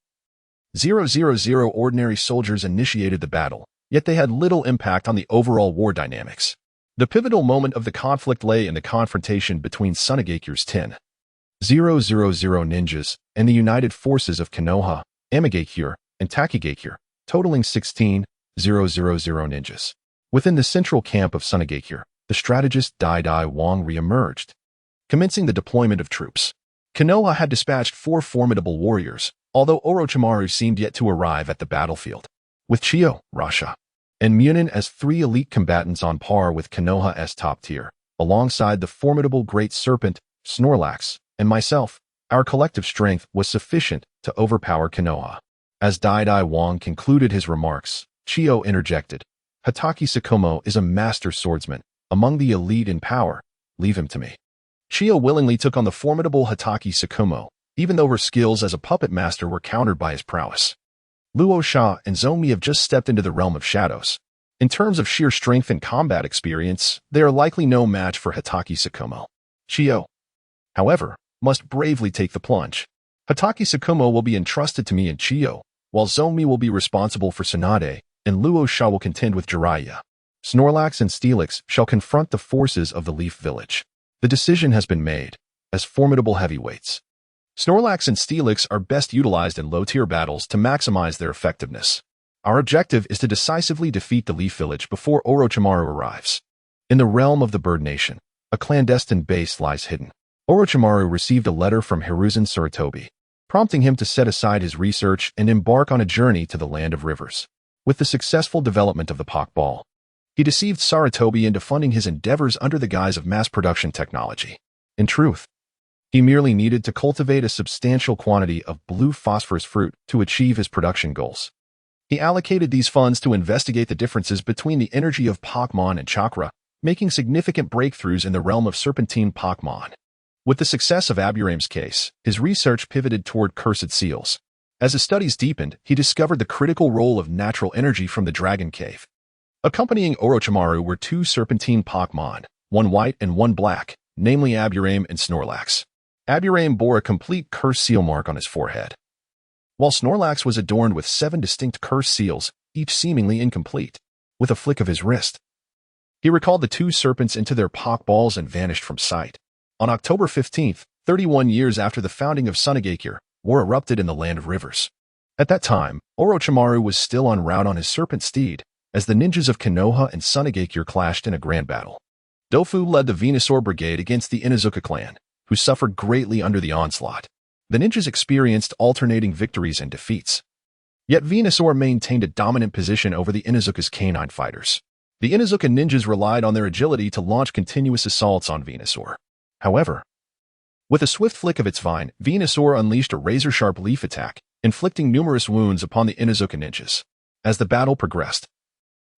A: ordinary soldiers initiated the battle, yet they had little impact on the overall war dynamics. The pivotal moment of the conflict lay in the confrontation between Sunagakure's 10,000 ninjas and the united forces of Konoha, Amigakure, and Takigakure, totaling 16,000 ninjas. Within the central camp of Sunagakure, the strategist Dai Wang re-emerged, commencing the deployment of troops. Konoha had dispatched 4 formidable warriors, although Orochimaru seemed yet to arrive at the battlefield, with Chiyo, Rasha, and Munin as 3 elite combatants on par with Konoha's top tier, alongside the formidable Great Serpent, Snorlax, and myself. Our collective strength was sufficient to overpower Konoha. As Dai Wang concluded his remarks, Chiyo interjected, "Hatake Sakomo is a master swordsman, among the elite in power. Leave him to me." Chiyo willingly took on the formidable Hatake Sakomo, even though her skills as a puppet master were countered by his prowess. Luo Sha and Zomi have just stepped into the realm of shadows. In terms of sheer strength and combat experience, they are likely no match for Hatake Sakomo. Chiyo, however, must bravely take the plunge. Hatake Sakomo will be entrusted to me and Chiyo, while Zomi will be responsible for Tsunade, and Luo Sha will contend with Jiraiya. Snorlax and Steelix shall confront the forces of the Leaf Village. The decision has been made, as formidable heavyweights. Snorlax and Steelix are best utilized in low-tier battles to maximize their effectiveness. Our objective is to decisively defeat the Leaf Village before Orochimaru arrives. In the realm of the Bird Nation, a clandestine base lies hidden. Orochimaru received a letter from Hiruzen Sarutobi, prompting him to set aside his research and embark on a journey to the Land of Rivers. With the successful development of the Pokeball, he deceived Sarutobi into funding his endeavors under the guise of mass production technology. In truth, he merely needed to cultivate a substantial quantity of blue phosphorus fruit to achieve his production goals. He allocated these funds to investigate the differences between the energy of Pokemon and chakra, making significant breakthroughs in the realm of serpentine Pokemon. With the success of Aburame's case, his research pivoted toward cursed seals. As his studies deepened, he discovered the critical role of natural energy from the Dragon Cave, Accompanying Orochimaru were two serpentine Pokémon, one white and one black, namely Aburame and Snorlax. Aburame bore a complete curse seal mark on his forehead, while Snorlax was adorned with 7 distinct curse seals, each seemingly incomplete. With a flick of his wrist, he recalled the two serpents into their Pokeballs and vanished from sight. On October 15th, 31 years after the founding of Sunagakure, war erupted in the Land of Rivers. At that time, Orochimaru was still en route on his serpent steed, as the ninjas of Konoha and Sunagakure clashed in a grand battle. Dofu led the Venusaur Brigade against the Inuzuka clan, who suffered greatly under the onslaught. The ninjas experienced alternating victories and defeats. Yet Venusaur maintained a dominant position over the Inuzuka's canine fighters. The Inuzuka ninjas relied on their agility to launch continuous assaults on Venusaur. However, with a swift flick of its vine, Venusaur unleashed a razor-sharp leaf attack, inflicting numerous wounds upon the Inuzuka ninjas. As the battle progressed,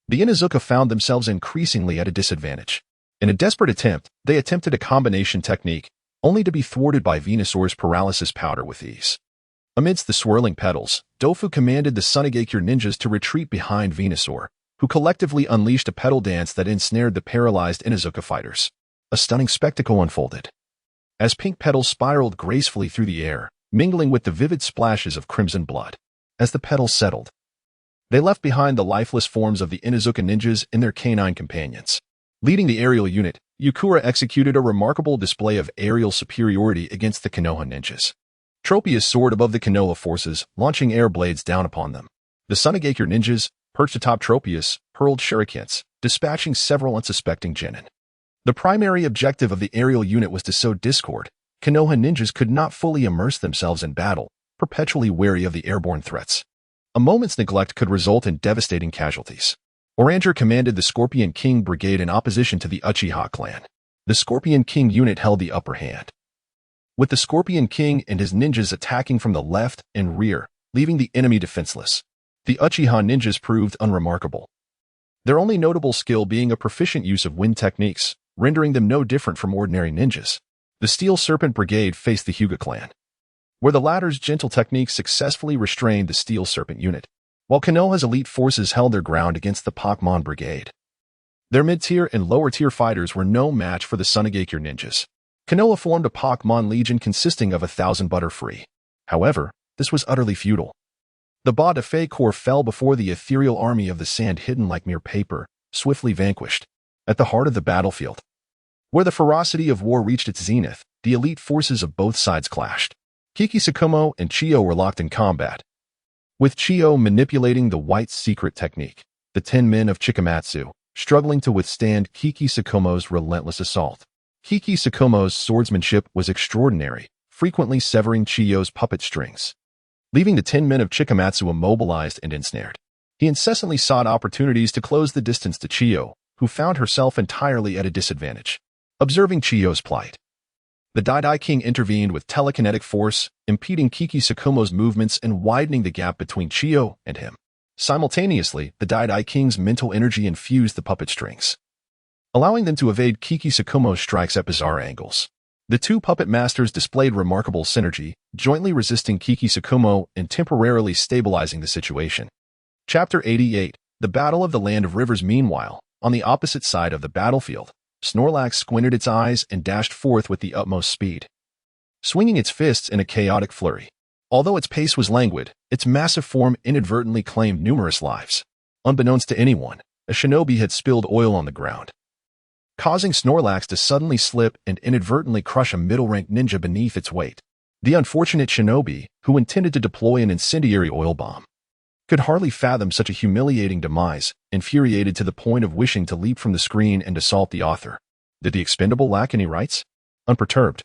A: the Inuzuka found themselves increasingly at a disadvantage. In a desperate attempt, they attempted a combination technique, only to be thwarted by Venusaur's paralysis powder with ease. Amidst the swirling petals, Dofu commanded the Sunagakure ninjas to retreat behind Venusaur, who collectively unleashed a petal dance that ensnared the paralyzed Inuzuka fighters. A stunning spectacle unfolded, as pink petals spiraled gracefully through the air, mingling with the vivid splashes of crimson blood. As the petals settled, they left behind the lifeless forms of the Inuzuka ninjas and their canine companions. Leading the aerial unit, Yukura executed a remarkable display of aerial superiority against the Konoha ninjas. Tropius soared above the Konoha forces, launching air blades down upon them. The Sunagakure ninjas, perched atop Tropius, hurled shurikens, dispatching several unsuspecting genin. The primary objective of the aerial unit was to sow discord. Konoha ninjas could not fully immerse themselves in battle, perpetually wary of the airborne threats. A moment's neglect could result in devastating casualties. Oranger commanded the Scorpion King Brigade in opposition to the Uchiha clan. The Scorpion King unit held the upper hand, with the Scorpion King and his ninjas attacking from the left and rear, leaving the enemy defenseless. The Uchiha ninjas proved unremarkable, their only notable skill being a proficient use of wind techniques, rendering them no different from ordinary ninjas. The Steel Serpent Brigade faced the Hyuga clan, where the latter's gentle techniques successfully restrained the Steel Serpent unit, while Konoha's elite forces held their ground against the Pokémon Brigade. Their mid-tier and lower-tier fighters were no match for the Sunagakure ninjas. Konoha formed a Pokémon legion consisting of 1,000 Butterfree. However, this was utterly futile. The Ba de Fei Corps fell before the ethereal army of the sand, hidden like mere paper, swiftly vanquished. At the heart of the battlefield, where the ferocity of war reached its zenith, the elite forces of both sides clashed. Kiki Sakumo and Chiyo were locked in combat, with Chiyo manipulating the White's secret technique. The 10 men of Chikamatsu, struggling to withstand Kiki Sakumo's relentless assault. Kiki Sakumo's swordsmanship was extraordinary, frequently severing Chiyo's puppet strings, leaving the 10 men of Chikamatsu immobilized and ensnared. He incessantly sought opportunities to close the distance to Chiyo, who found herself entirely at a disadvantage. Observing Chiyo's plight, the Dai King intervened with telekinetic force, impeding Kiki Sakumo's movements and widening the gap between Chiyo and him. Simultaneously, the Dai King's mental energy infused the puppet strings, allowing them to evade Kiki Sakumo's strikes at bizarre angles. The two puppet masters displayed remarkable synergy, jointly resisting Kiki Sakumo and temporarily stabilizing the situation. Chapter 88, The Battle of the Land of Rivers. Meanwhile, on the opposite side of the battlefield, Snorlax squinted its eyes and dashed forth with the utmost speed, swinging its fists in a chaotic flurry. Although its pace was languid, its massive form inadvertently claimed numerous lives. Unbeknownst to anyone, a shinobi had spilled oil on the ground, causing Snorlax to suddenly slip and inadvertently crush a middle-ranked ninja beneath its weight. The unfortunate shinobi, who intended to deploy an incendiary oil bomb, could hardly fathom such a humiliating demise, infuriated to the point of wishing to leap from the screen and assault the author. Did the expendable lack any rights? Unperturbed,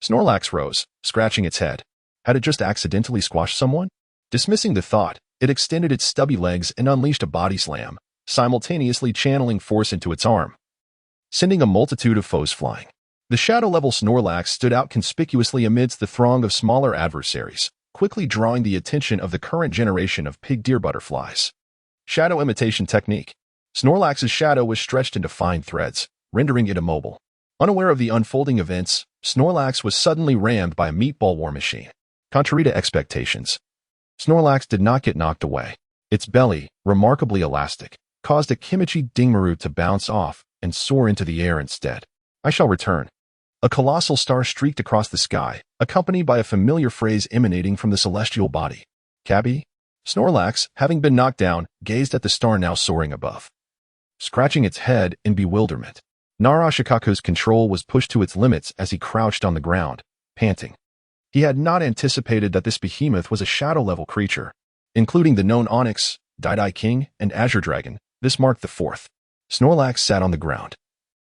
A: Snorlax rose, scratching its head. Had it just accidentally squashed someone? Dismissing the thought, it extended its stubby legs and unleashed a body slam, simultaneously channeling force into its arm, sending a multitude of foes flying. The shadow-level Snorlax stood out conspicuously amidst the throng of smaller adversaries, quickly drawing the attention of the current generation of pig deer butterflies. Shadow imitation technique. Snorlax's shadow was stretched into fine threads, rendering it immobile. Unaware of the unfolding events, Snorlax was suddenly rammed by a meatball war machine. Contrary to expectations, Snorlax did not get knocked away. Its belly, remarkably elastic, caused a Kimichi Dingmaru to bounce off and soar into the air instead. I shall return. A colossal star streaked across the sky, accompanied by a familiar phrase emanating from the celestial body. Cabby? Snorlax, having been knocked down, gazed at the star now soaring above, scratching its head in bewilderment. Narashikaku's control was pushed to its limits as he crouched on the ground, panting. He had not anticipated that this behemoth was a shadow-level creature, including the known Onyx, Dai King, and Azure Dragon. This marked the fourth. Snorlax sat on the ground,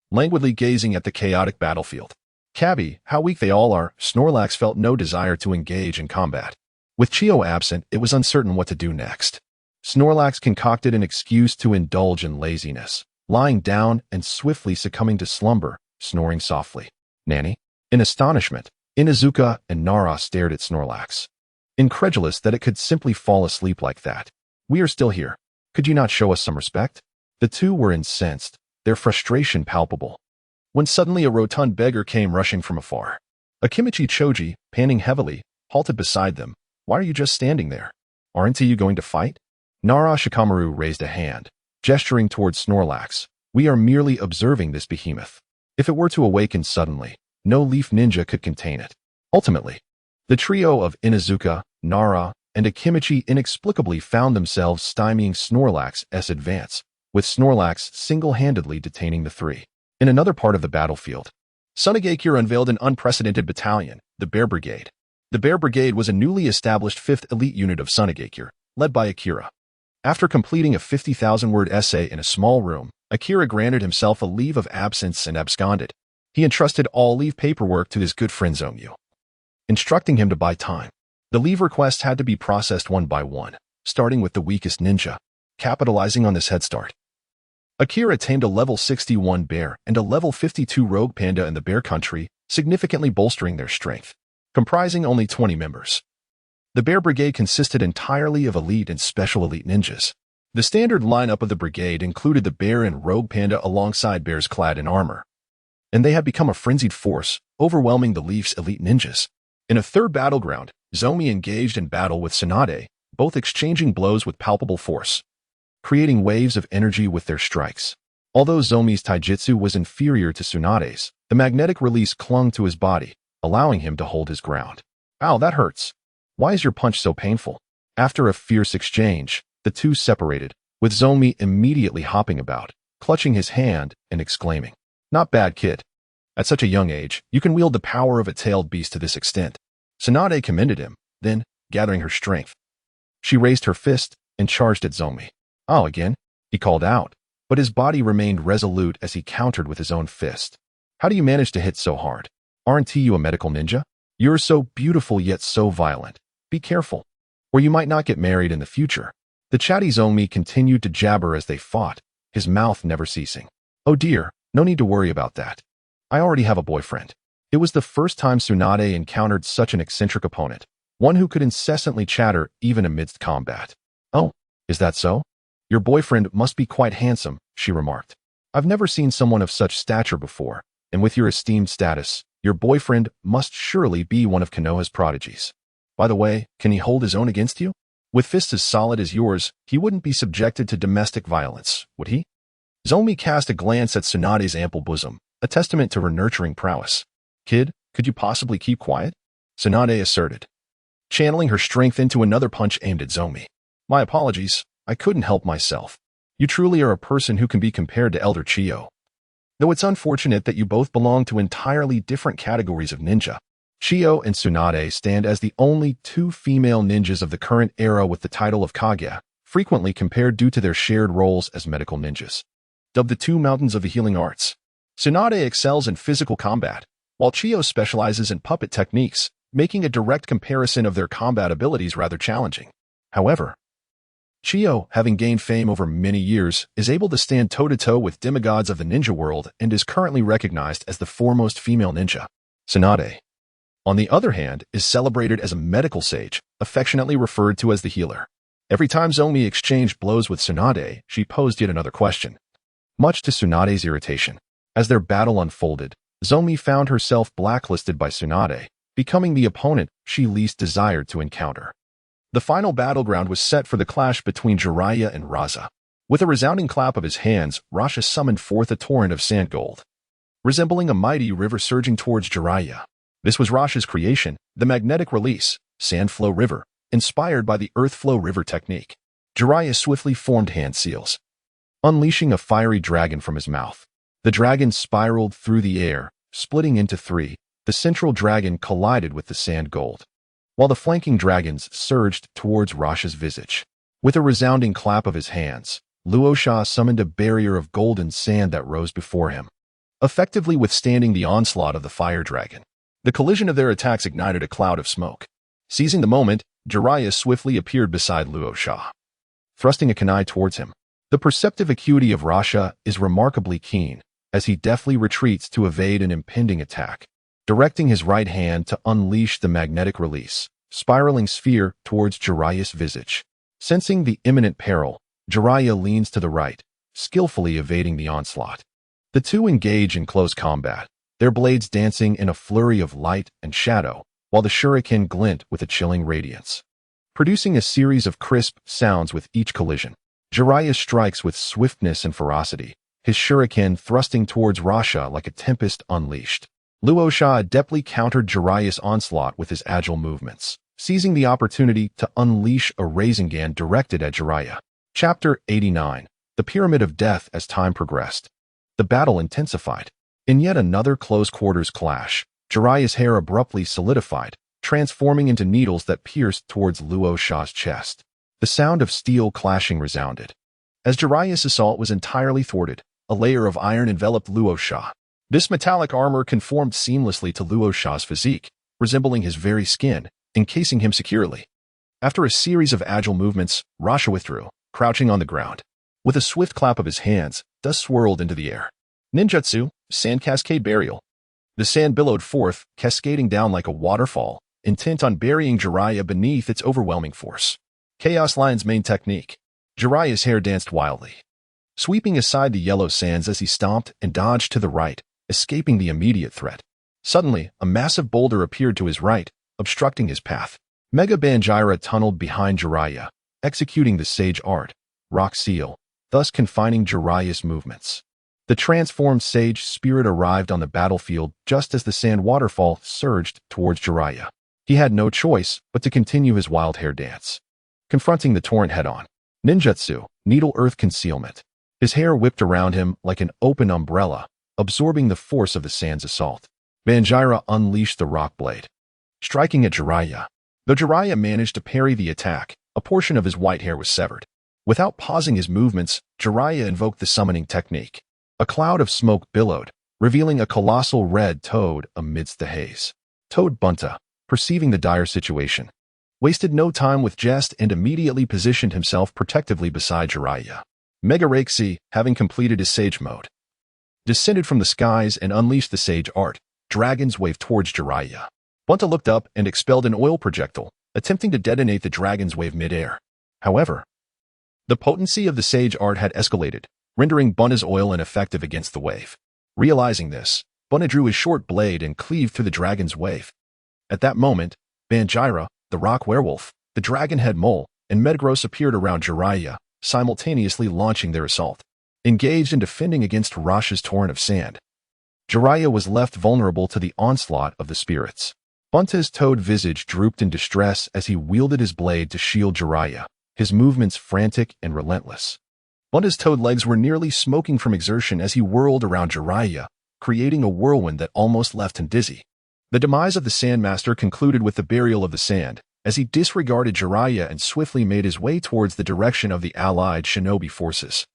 A: languidly gazing at the chaotic battlefield. Cabby, how weak they all are. Snorlax felt no desire to engage in combat. With Chio absent, it was uncertain what to do next. Snorlax concocted an excuse to indulge in laziness, lying down and swiftly succumbing to slumber, snoring softly. Nanny? In astonishment, Inuzuka and Nara stared at Snorlax, incredulous that it could simply fall asleep like that. We are still here. Could you not show us some respect? The two were incensed, their frustration palpable, when suddenly a rotund beggar came rushing from afar. A Kimichi Choji, panting heavily, halted beside them. Why are you just standing there? Aren't you going to fight? Nara Shikamaru raised a hand, gesturing towards Snorlax. We are merely observing this behemoth. If it were to awaken suddenly, no leaf ninja could contain it. Ultimately, the trio of Inuzuka, Nara, and Akimichi inexplicably found themselves stymieing Snorlax's advance, with Snorlax single-handedly detaining the three. In another part of the battlefield, Sunagakure unveiled an unprecedented battalion, the Bear Brigade. The Bear Brigade was a newly established 5th elite unit of Sunagakure, led by Akira. After completing a 50,000-word essay in a small room, Akira granted himself a leave of absence and absconded. He entrusted all leave paperwork to his good friend Zongyu, instructing him to buy time. The leave requests had to be processed one by one, starting with the weakest ninja. Capitalizing on this head start, Akira tamed a level 61 bear and a level 52 rogue panda in the bear country, significantly bolstering their strength. Comprising only 20 members, the Bear Brigade consisted entirely of elite and special elite ninjas. The standard lineup of the brigade included the bear and rogue panda alongside bears clad in armor, and they had become a frenzied force, overwhelming the Leaf's elite ninjas. In a third battleground, Zomi engaged in battle with Tsunade, both exchanging blows with palpable force, creating waves of energy with their strikes. Although Zomi's taijutsu was inferior to Tsunade's, the magnetic release clung to his body, allowing him to hold his ground. Ow, that hurts. Why is your punch so painful? After a fierce exchange, the two separated, with Zomi immediately hopping about, clutching his hand and exclaiming, "Not bad, kid. At such a young age, you can wield the power of a tailed beast to this extent." Tsunade commended him, then, gathering her strength, she raised her fist and charged at Zomi. "Oh, again?" he called out, but his body remained resolute as he countered with his own fist. "How do you manage to hit so hard? Aren't you a medical ninja? You're so beautiful yet so violent. Be careful, or you might not get married in the future." The chatty Zomi continued to jabber as they fought, his mouth never ceasing. "Oh dear, no need to worry about that. I already have a boyfriend." It was the first time Tsunade encountered such an eccentric opponent, one who could incessantly chatter even amidst combat. "Oh, is that so? Your boyfriend must be quite handsome," she remarked. "I've never seen someone of such stature before, and with your esteemed status, your boyfriend must surely be one of Konoha's prodigies. By the way, can he hold his own against you? With fists as solid as yours, he wouldn't be subjected to domestic violence, would he?" Zomi cast a glance at Tsunade's ample bosom, a testament to her nurturing prowess. "Kid, could you possibly keep quiet?" Tsunade asserted, channeling her strength into another punch aimed at Zomi. "My apologies, I couldn't help myself. You truly are a person who can be compared to Elder Chio. Though it's unfortunate that you both belong to entirely different categories of ninja. Chio and Tsunade stand as the only two female ninjas of the current era with the title of Kage, frequently compared due to their shared roles as medical ninjas. Dubbed the two mountains of the healing arts. Tsunade excels in physical combat, while Chio specializes in puppet techniques, making a direct comparison of their combat abilities rather challenging. However, Chio, having gained fame over many years, is able to stand toe-to-toe with demigods of the ninja world and is currently recognized as the foremost female ninja. Tsunade, on the other hand, is celebrated as a medical sage, affectionately referred to as the healer. Every time Zomi exchanged blows with Tsunade, she posed yet another question, much to Tsunade's irritation. As their battle unfolded, Zomi found herself blacklisted by Tsunade, becoming the opponent she least desired to encounter. The final battleground was set for the clash between Jiraiya and Rasha. With a resounding clap of his hands, Rasha summoned forth a torrent of sand gold, resembling a mighty river surging towards Jiraiya. This was Rasha's creation, the magnetic release, sand flow river, inspired by the earth flow river technique. Jiraiya swiftly formed hand seals, unleashing a fiery dragon from his mouth. The dragon spiraled through the air, splitting into three. The central dragon collided with the sand gold, while the flanking dragons surged towards Rasha's visage. With a resounding clap of his hands, Luo Sha summoned a barrier of golden sand that rose before him, effectively withstanding the onslaught of the fire dragon. The collision of their attacks ignited a cloud of smoke. Seizing the moment, Jiraiya swiftly appeared beside Luo Sha, thrusting a kunai towards him. The perceptive acuity of Rasha is remarkably keen, as he deftly retreats to evade an impending attack, directing his right hand to unleash the magnetic release, spiraling sphere towards Jiraiya's visage. Sensing the imminent peril, Jiraiya leans to the right, skillfully evading the onslaught. The two engage in close combat, their blades dancing in a flurry of light and shadow, while the shuriken glint with a chilling radiance, producing a series of crisp sounds with each collision. Jiraiya strikes with swiftness and ferocity, his shuriken thrusting towards Rasha like a tempest unleashed. Luo Sha adeptly countered Jiraiya's onslaught with his agile movements, seizing the opportunity to unleash a Rasengan directed at Jiraiya. Chapter 89. The Pyramid of Death. As time progressed, the battle intensified. In yet another close-quarters clash, Jiraiya's hair abruptly solidified, transforming into needles that pierced towards Luo Sha's chest. The sound of steel clashing resounded. As Jiraiya's assault was entirely thwarted, a layer of iron enveloped Luo Sha. This metallic armor conformed seamlessly to Luo Sha's physique, resembling his very skin, encasing him securely. After a series of agile movements, Rasha withdrew, crouching on the ground. With a swift clap of his hands, dust swirled into the air. Ninjutsu, Sand Cascade Burial. The sand billowed forth, cascading down like a waterfall, intent on burying Jiraiya beneath its overwhelming force. Chaos Lion's main technique. Jiraiya's hair danced wildly, sweeping aside the yellow sands as he stomped and dodged to the right, escaping the immediate threat. Suddenly, a massive boulder appeared to his right, obstructing his path. Mega Banjira tunneled behind Jiraiya, executing the Sage Art, Rock Seal, thus confining Jiraiya's movements. The transformed Sage Spirit arrived on the battlefield just as the sand waterfall surged towards Jiraiya. He had no choice but to continue his wild hair dance, confronting the torrent head-on. Ninjutsu, Needle Earth Concealment. His hair whipped around him like an open umbrella, absorbing the force of the sand's assault. Banjira unleashed the rock blade, striking at Jiraiya. Though Jiraiya managed to parry the attack, a portion of his white hair was severed. Without pausing his movements, Jiraiya invoked the summoning technique. A cloud of smoke billowed, revealing a colossal red toad amidst the haze. Toad Bunta, perceiving the dire situation, wasted no time with jest and immediately positioned himself protectively beside Jiraiya. Mega Rakesi, having completed his Sage Mode, descended from the skies and unleashed the Sage Art, Dragon's Wave towards Jiraiya. Bunta looked up and expelled an oil projectile, attempting to detonate the Dragon's Wave mid-air. However, the potency of the Sage Art had escalated, rendering Bunta's oil ineffective against the wave. Realizing this, Bunta drew his short blade and cleaved through the Dragon's Wave. At that moment, Banjira, the Rock Werewolf, the Dragon Head Mole, and Metagross appeared around Jiraiya, simultaneously launching their assault. Engaged in defending against Rasha's torrent of sand, Jiraiya was left vulnerable to the onslaught of the spirits. Bunta's toad visage drooped in distress as he wielded his blade to shield Jiraiya, his movements frantic and relentless. Bunta's toad legs were nearly smoking from exertion as he whirled around Jiraiya, creating a whirlwind that almost left him dizzy. The demise of the Sandmaster concluded with the burial of the sand, as he disregarded Jiraiya and swiftly made his way towards the direction of the allied shinobi forces.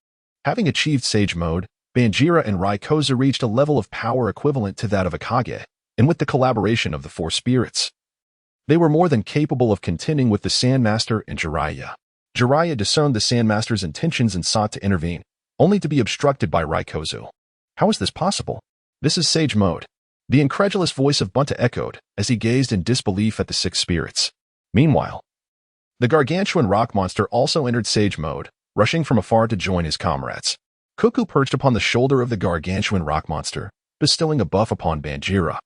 A: Having achieved Sage Mode, Banjira and Rayquaza reached a level of power equivalent to that of a Kage, and with the collaboration of the four spirits, they were more than capable of contending with the Sandmaster and Jiraiya. Jiraiya discerned the Sandmaster's intentions and sought to intervene, only to be obstructed by Rayquaza. How is this possible? This is Sage Mode. The incredulous voice of Bunta echoed as he gazed in disbelief at the six spirits. Meanwhile, the gargantuan rock monster also entered Sage Mode, rushing from afar to join his comrades. Cuckoo perched upon the shoulder of the gargantuan rock monster, bestowing a buff upon Banjira,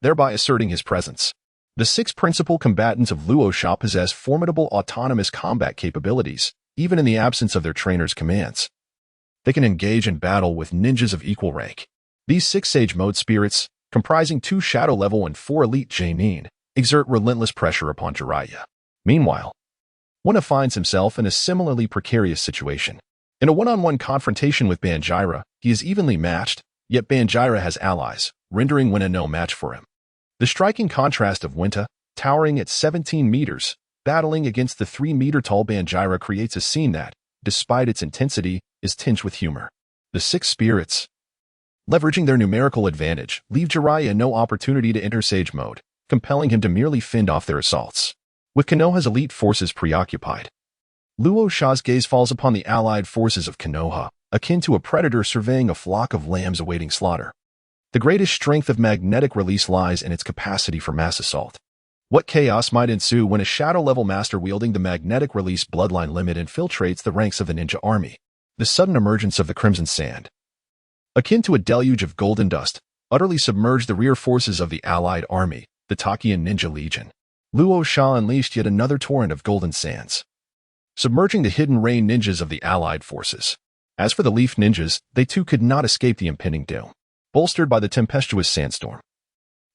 A: thereby asserting his presence. The six principal combatants of Luo Sha possess formidable autonomous combat capabilities, even in the absence of their trainer's commands. They can engage in battle with ninjas of equal rank. These 6 Sage Mode spirits, comprising 2 Shadow Level and 4 Elite Genin, exert relentless pressure upon Jiraiya. Meanwhile, Wuna finds himself in a similarly precarious situation. In a one-on-one confrontation with Banjira, he is evenly matched, yet Banjira has allies, rendering Wuna no match for him. The striking contrast of Wuna, towering at 17 meters, battling against the 3-meter-tall Banjira creates a scene that, despite its intensity, is tinged with humor. The 6 spirits, leveraging their numerical advantage, leave Jiraiya no opportunity to enter Sage Mode, compelling him to merely fend off their assaults. With Konoha's elite forces preoccupied, Luo Sha's gaze falls upon the allied forces of Konoha, akin to a predator surveying a flock of lambs awaiting slaughter. The greatest strength of magnetic release lies in its capacity for mass assault. What chaos might ensue when a shadow-level master wielding the magnetic release bloodline limit infiltrates the ranks of the ninja army? The sudden emergence of the Crimson Sand, akin to a deluge of golden dust, utterly submerged the rear forces of the allied army, the Takian Ninja Legion. Luo Sha unleashed yet another torrent of golden sands, submerging the hidden rain ninjas of the allied forces. As for the leaf ninjas, they too could not escape the impending doom. Bolstered by the tempestuous sandstorm,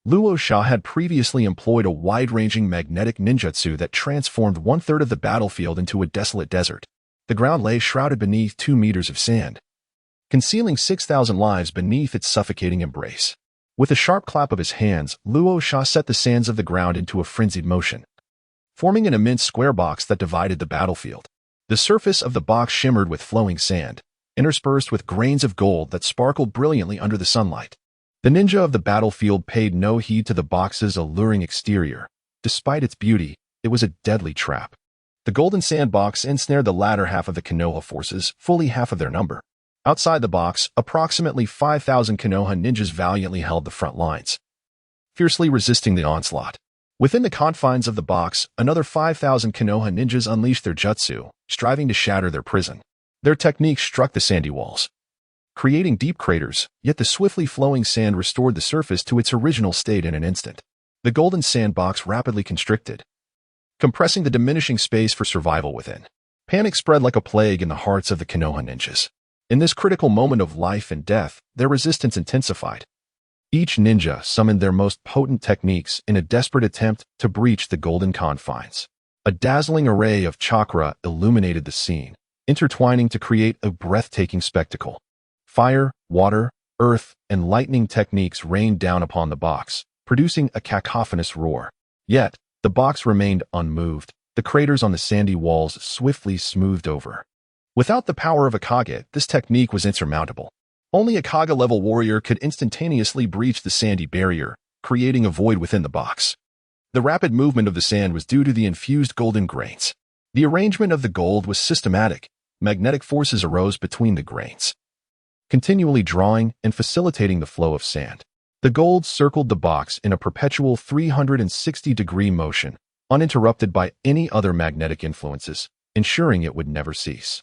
A: Luo Sha had previously employed a wide-ranging magnetic ninjutsu that transformed 1/3 of the battlefield into a desolate desert. The ground lay shrouded beneath 2 meters of sand, concealing 6,000 lives beneath its suffocating embrace. With a sharp clap of his hands, Luo Sha set the sands of the ground into a frenzied motion, forming an immense square box that divided the battlefield. The surface of the box shimmered with flowing sand, interspersed with grains of gold that sparkled brilliantly under the sunlight. The ninja of the battlefield paid no heed to the box's alluring exterior. Despite its beauty, it was a deadly trap. The golden sandbox ensnared the latter half of the Konoha forces, fully half of their number. Outside the box, approximately 5,000 Konoha ninjas valiantly held the front lines, fiercely resisting the onslaught. Within the confines of the box, another 5,000 Konoha ninjas unleashed their jutsu, striving to shatter their prison. Their technique struck the sandy walls, creating deep craters, yet the swiftly flowing sand restored the surface to its original state in an instant. The golden sandbox rapidly constricted, compressing the diminishing space for survival within. Panic spread like a plague in the hearts of the Konoha ninjas. In this critical moment of life and death, their resistance intensified. Each ninja summoned their most potent techniques in a desperate attempt to breach the golden confines. A dazzling array of chakra illuminated the scene, intertwining to create a breathtaking spectacle. Fire, water, earth, and lightning techniques rained down upon the box, producing a cacophonous roar. Yet, the box remained unmoved, the craters on the sandy walls swiftly smoothed over. Without the power of a Kage, this technique was insurmountable. Only a Kage-level warrior could instantaneously breach the sandy barrier, creating a void within the box. The rapid movement of the sand was due to the infused golden grains. The arrangement of the gold was systematic. Magnetic forces arose between the grains, continually drawing and facilitating the flow of sand. The gold circled the box in a perpetual 360-degree motion, uninterrupted by any other magnetic influences, ensuring it would never cease.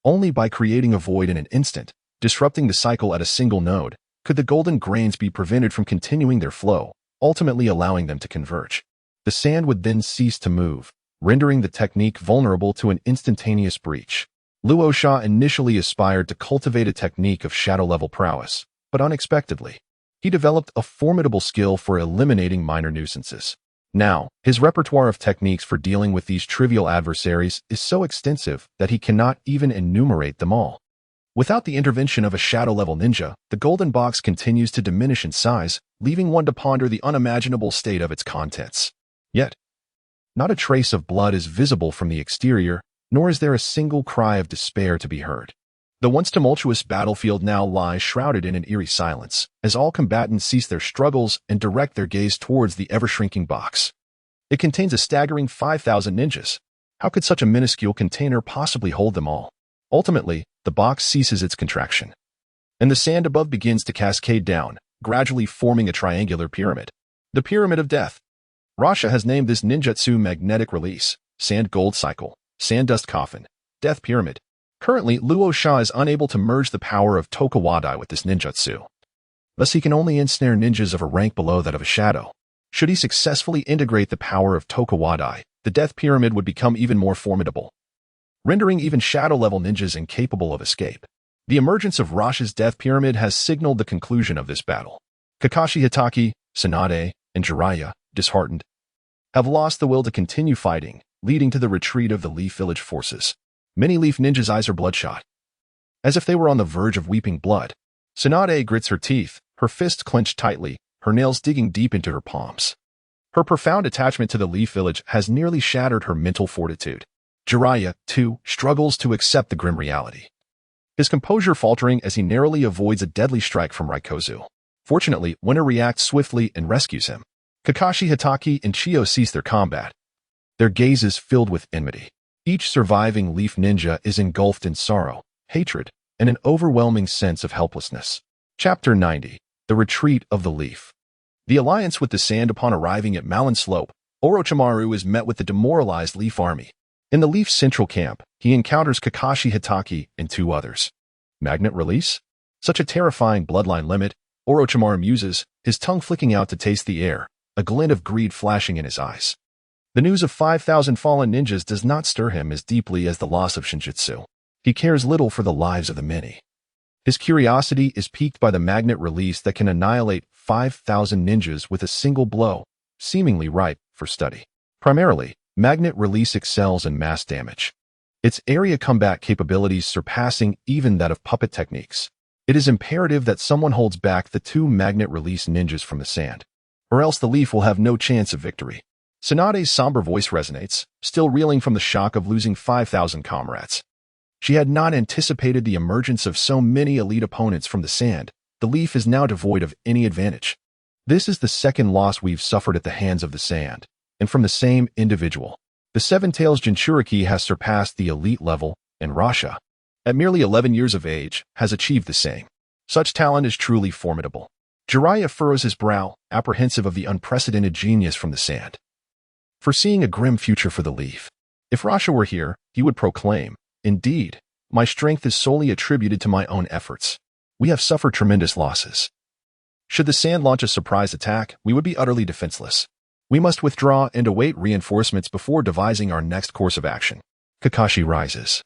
A: Only by creating a void in an instant, disrupting the cycle at a single node, could the golden grains be prevented from continuing their flow, ultimately allowing them to converge. The sand would then cease to move, rendering the technique vulnerable to an instantaneous breach. Luo Sha initially aspired to cultivate a technique of shadow-level prowess, but unexpectedly, he developed a formidable skill for eliminating minor nuisances. Now, his repertoire of techniques for dealing with these trivial adversaries is so extensive that he cannot even enumerate them all. Without the intervention of a shadow-level ninja, the golden box continues to diminish in size, leaving one to ponder the unimaginable state of its contents. Yet, not a trace of blood is visible from the exterior, nor is there a single cry of despair to be heard. The once tumultuous battlefield now lies shrouded in an eerie silence, as all combatants cease their struggles and direct their gaze towards the ever-shrinking box. It contains a staggering 5,000 ninjas. How could such a minuscule container possibly hold them all? Ultimately, the box ceases its contraction, and the sand above begins to cascade down, gradually forming a triangular pyramid. The Pyramid of Death. Rasha has named this ninjutsu magnetic release, sand gold cycle, sand dust coffin, death pyramid. Currently, Luo Sha is unable to merge the power of Tokuwadai with this ninjutsu. Thus, he can only ensnare ninjas of a rank below that of a shadow. Should he successfully integrate the power of Tokuwadai, the death pyramid would become even more formidable. rendering even shadow-level ninjas incapable of escape. The emergence of Rasha's death pyramid has signaled the conclusion of this battle. Kakashi Hatake, Tsunade, and Jiraiya, disheartened, have lost the will to continue fighting, leading to the retreat of the Leaf Village forces. Many Leaf ninjas' eyes are bloodshot, as if they were on the verge of weeping blood. Tsunade grits her teeth, her fists clenched tightly, her nails digging deep into her palms. Her profound attachment to the Leaf Village has nearly shattered her mental fortitude. Jiraiya, too, struggles to accept the grim reality, his composure faltering as he narrowly avoids a deadly strike from Kakuzu. Fortunately, Winter reacts swiftly and rescues him. Kakashi Hatake and Chiyo cease their combat, their gazes filled with enmity. Each surviving Leaf ninja is engulfed in sorrow, hatred, and an overwhelming sense of helplessness. Chapter 90. The Retreat of the Leaf. The alliance with the Sand. Upon arriving at Malin Slope, Orochimaru is met with the demoralized Leaf army. In the Leaf's central camp, he encounters Kakashi Hatake and 2 others. Magnet release? Such a terrifying bloodline limit, Orochimaru muses, his tongue flicking out to taste the air, a glint of greed flashing in his eyes. The news of 5,000 fallen ninjas does not stir him as deeply as the loss of Shinjutsu. He cares little for the lives of the many. His curiosity is piqued by the magnet release that can annihilate 5,000 ninjas with a single blow, seemingly ripe for study. Primarily, magnet release excels in mass damage, its area combat capabilities surpassing even that of puppet techniques. It is imperative that someone holds back the 2 magnet release ninjas from the Sand, or else the Leaf will have no chance of victory. Tsunade's somber voice resonates, still reeling from the shock of losing 5,000 comrades. She had not anticipated the emergence of so many elite opponents from the Sand. The Leaf is now devoid of any advantage. This is the second loss we've suffered at the hands of the Sand, and from the same individual. The Seven Tails Jinchuriki has surpassed the elite level, and Rasha, at merely 11 years of age, has achieved the same. Such talent is truly formidable. Jiraiya furrows his brow, apprehensive of the unprecedented genius from the Sand, foreseeing a grim future for the Leaf. If Rasha were here, he would proclaim, "Indeed, my strength is solely attributed to my own efforts. We have suffered tremendous losses. Should the Sand launch a surprise attack, we would be utterly defenseless. We must withdraw and await reinforcements before devising our next course of action." Kakashi rises,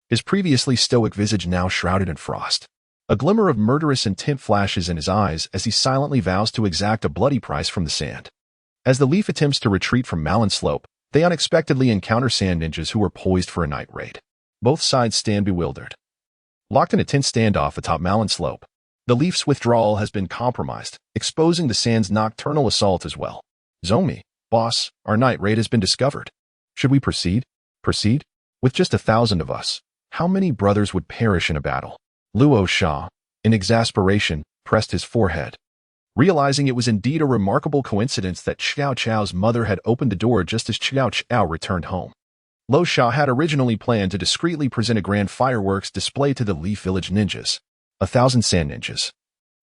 A: his previously stoic visage now shrouded in frost. A glimmer of murderous intent flashes in his eyes as he silently vows to exact a bloody price from the Sand. As the Leaf attempts to retreat from Malin Slope, they unexpectedly encounter Sand ninjas who are poised for a night raid. Both sides stand bewildered, locked in a tense standoff atop Malin Slope. The Leaf's withdrawal has been compromised, exposing the Sand's nocturnal assault as well. "Zomi, boss, our night raid has been discovered. Should we proceed?" "Proceed? With just 1,000 of us, how many brothers would perish in a battle?" Luo Sha, in exasperation, pressed his forehead, realizing it was indeed a remarkable coincidence that Xiao Chao's mother had opened the door just as Xiao Chao returned home. Luo Sha had originally planned to discreetly present a grand fireworks display to the Leaf Village ninjas, 1,000 Sand ninjas,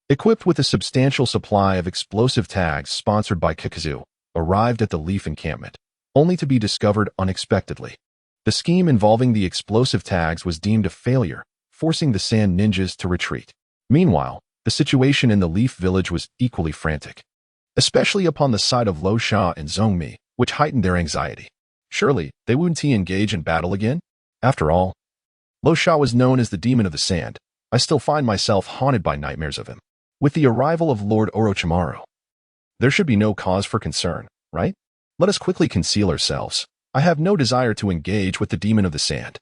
A: equipped with a substantial supply of explosive tags sponsored by Kakuzu, arrived at the Leaf encampment, only to be discovered unexpectedly. The scheme involving the explosive tags was deemed a failure, forcing the Sand ninjas to retreat. Meanwhile, the situation in the Leaf Village was equally frantic, especially upon the sight of Luo Sha and Zhongmi, which heightened their anxiety. Surely, they wouldn't engage in battle again? After all, Luo Sha was known as the Demon of the Sand. I still find myself haunted by nightmares of him. With the arrival of Lord Orochimaru, there should be no cause for concern, right? Let us quickly conceal ourselves. I have no desire to engage with the Demon of the Sand.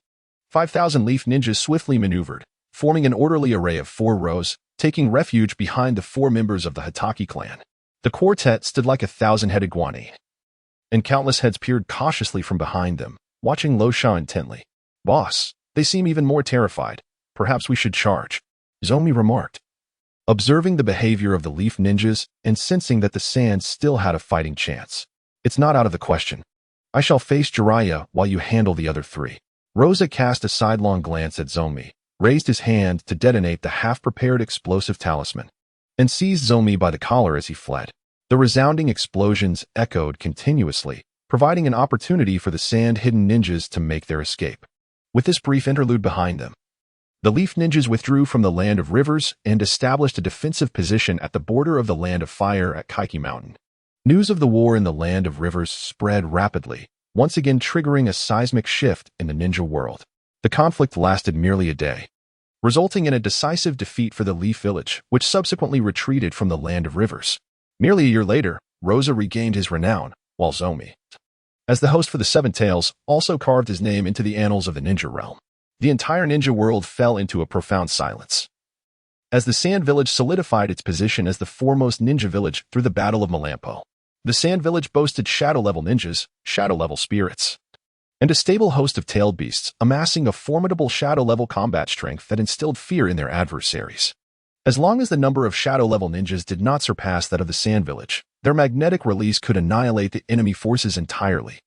A: 5,000 Leaf ninjas swiftly maneuvered, forming an orderly array of 4 rows, taking refuge behind the 4 members of the Hatake clan. The quartet stood like a 1,000-headed guanyi, and countless heads peered cautiously from behind them, watching Luo Sha intently. "Boss, they seem even more terrified. Perhaps we should charge," Zomi remarked, observing the behavior of the Leaf ninjas and sensing that the Sand still had a fighting chance. "It's not out of the question. I shall face Jiraiya while you handle the other 3. Rosa cast a sidelong glance at Zomi, raised his hand to detonate the half-prepared explosive talisman, and seized Zomi by the collar as he fled. The resounding explosions echoed continuously, providing an opportunity for the Sand-hidden ninjas to make their escape. With this brief interlude behind them, the Leaf ninjas withdrew from the Land of Rivers and established a defensive position at the border of the Land of Fire at Kaiki Mountain. News of the war in the Land of Rivers spread rapidly, once again triggering a seismic shift in the ninja world. The conflict lasted merely a day, resulting in a decisive defeat for the Leaf Village, which subsequently retreated from the Land of Rivers. Nearly a year later, Rosa regained his renown, while Zomi, as the host for the Seven Tails, also carved his name into the annals of the ninja realm. The entire ninja world fell into a profound silence, as the Sand Village solidified its position as the foremost ninja village through the Battle of Melampo. The Sand Village boasted shadow-level ninjas, shadow-level spirits, and a stable host of tailed beasts, amassing a formidable shadow-level combat strength that instilled fear in their adversaries. As long as the number of shadow-level ninjas did not surpass that of the Sand Village, their magnetic release could annihilate the enemy forces entirely.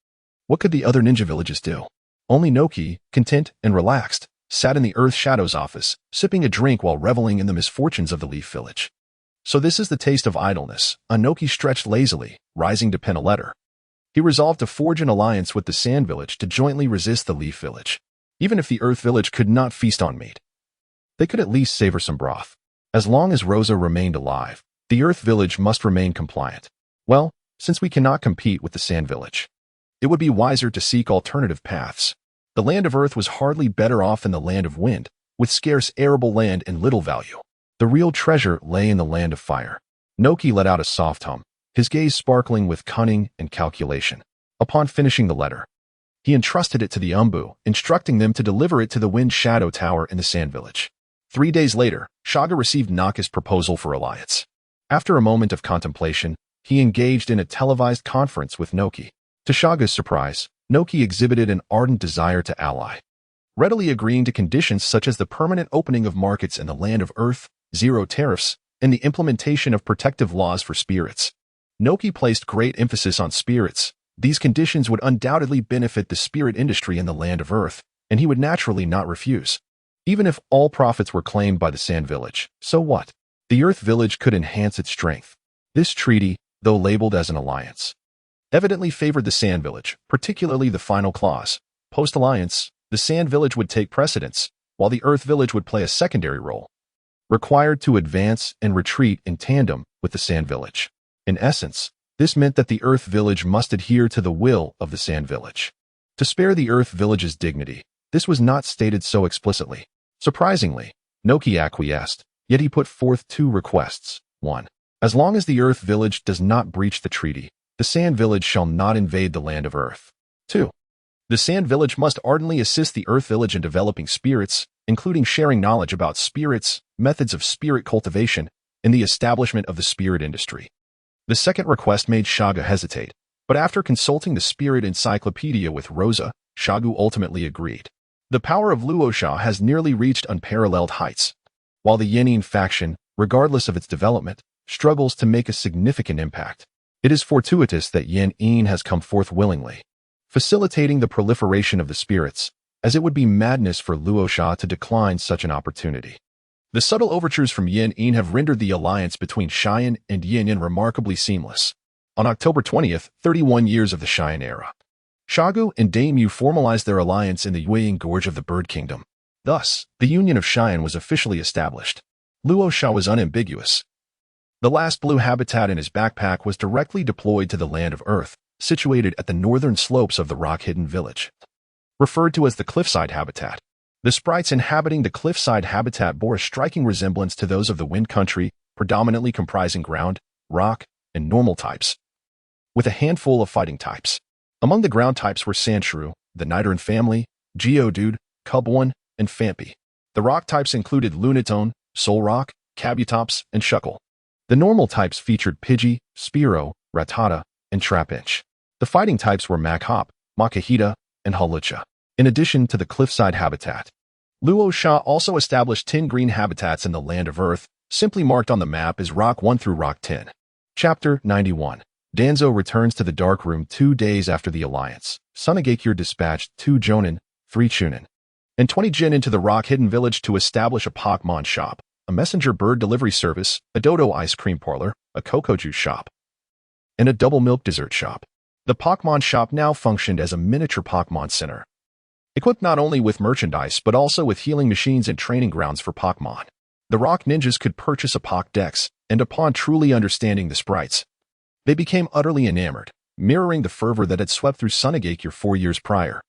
A: What could the other ninja villages do? Only Noki, content and relaxed, sat in the Earth Shadow's office, sipping a drink while reveling in the misfortunes of the Leaf Village. So this is the taste of idleness. Noki stretched lazily, rising to pen a letter. He resolved to forge an alliance with the Sand Village to jointly resist the Leaf Village. Even if the Earth Village could not feast on meat, they could at least savor some broth. As long as Rosa remained alive, the Earth Village must remain compliant. Well, since we cannot compete with the Sand Village, it would be wiser to seek alternative paths. The Land of Earth was hardly better off than the Land of Wind, with scarce arable land and little value. The real treasure lay in the Land of Fire. Noki let out a soft hum, his gaze sparkling with cunning and calculation. Upon finishing the letter, he entrusted it to the Umbu, instructing them to deliver it to the Wind Shadow Tower in the Sand Village. 3 days later, Shaga received Naka's proposal for alliance. After a moment of contemplation, he engaged in a televised conference with Noki. To Shaga's surprise, Noki exhibited an ardent desire to ally, readily agreeing to conditions such as the permanent opening of markets in the Land of Earth, zero tariffs, and the implementation of protective laws for spirits. Noki placed great emphasis on spirits. These conditions would undoubtedly benefit the spirit industry in the Land of Earth, and he would naturally not refuse. Even if all profits were claimed by the Sand Village, so what? The Earth Village could enhance its strength. This treaty, though labeled as an alliance, evidently favored the Sand Village, particularly the final clause. Post-alliance, the Sand Village would take precedence, while the Earth Village would play a secondary role, required to advance and retreat in tandem with the Sand Village. In essence, this meant that the Earth Village must adhere to the will of the Sand Village. To spare the Earth Village's dignity, this was not stated so explicitly. Surprisingly, Noki acquiesced, yet he put forth 2 requests. 1. As long as the Earth Village does not breach the treaty, the Sand Village shall not invade the Land of Earth. 2. The Sand Village must ardently assist the Earth Village in developing spirits, including sharing knowledge about spirits, methods of spirit cultivation, and the establishment of the spirit industry. The second request made Shaga hesitate, but after consulting the spirit encyclopedia with Rosa, Shagu ultimately agreed. The power of Luo Sha has nearly reached unparalleled heights, while the Yenin faction, regardless of its development, struggles to make a significant impact. It is fortuitous that Yenin has come forth willingly, facilitating the proliferation of the spirits, as it would be madness for Luo Sha to decline such an opportunity. The subtle overtures from Yenin have rendered the alliance between Xian and Yenin remarkably seamless. On October 20th, 31 years of the Xian era, Shagu and Daimyu formalized their alliance in the Yecang Gorge of the Bird Kingdom. Thus, the Union of Xian was officially established. Luo Sha was unambiguous. The last blue habitat in his backpack was directly deployed to the Land of Earth, situated at the northern slopes of the rock-hidden village, referred to as the Cliffside Habitat. The sprites inhabiting the Cliffside Habitat bore a striking resemblance to those of the Wind Country, predominantly comprising ground, rock, and normal types, with a handful of fighting types. Among the ground types were Sandshrew, the Nidoran family, Geodude, Cubone, and Fampi. The rock types included Lunatone, Solrock, Kabutops, and Shuckle. The normal types featured Pidgey, Spearow, Rattata, and Trapinch. The fighting types were Maghop, Makuhita, and Hawlucha. In addition to the Cliffside Habitat, Luo Sha also established 10 green habitats in the Land of Earth, simply marked on the map as Rock 1 through Rock 10. Chapter 91. Danzo returns to the Dark Room 2 days after the alliance. Sunagakure dispatched 2 Jonin, 3 Chunin, and 20 Jin into the rock-hidden village to establish a Pokémon shop, a messenger bird delivery service, a dodo ice cream parlor, a cocoa juice shop, and a double milk dessert shop. The Pokémon shop now functioned as a miniature Pokémon center, equipped not only with merchandise but also with healing machines and training grounds for Pokémon. The rock ninjas could purchase a Pokédex, and upon truly understanding the sprites, they became utterly enamored, mirroring the fervor that had swept through Sunagakure 4 years prior.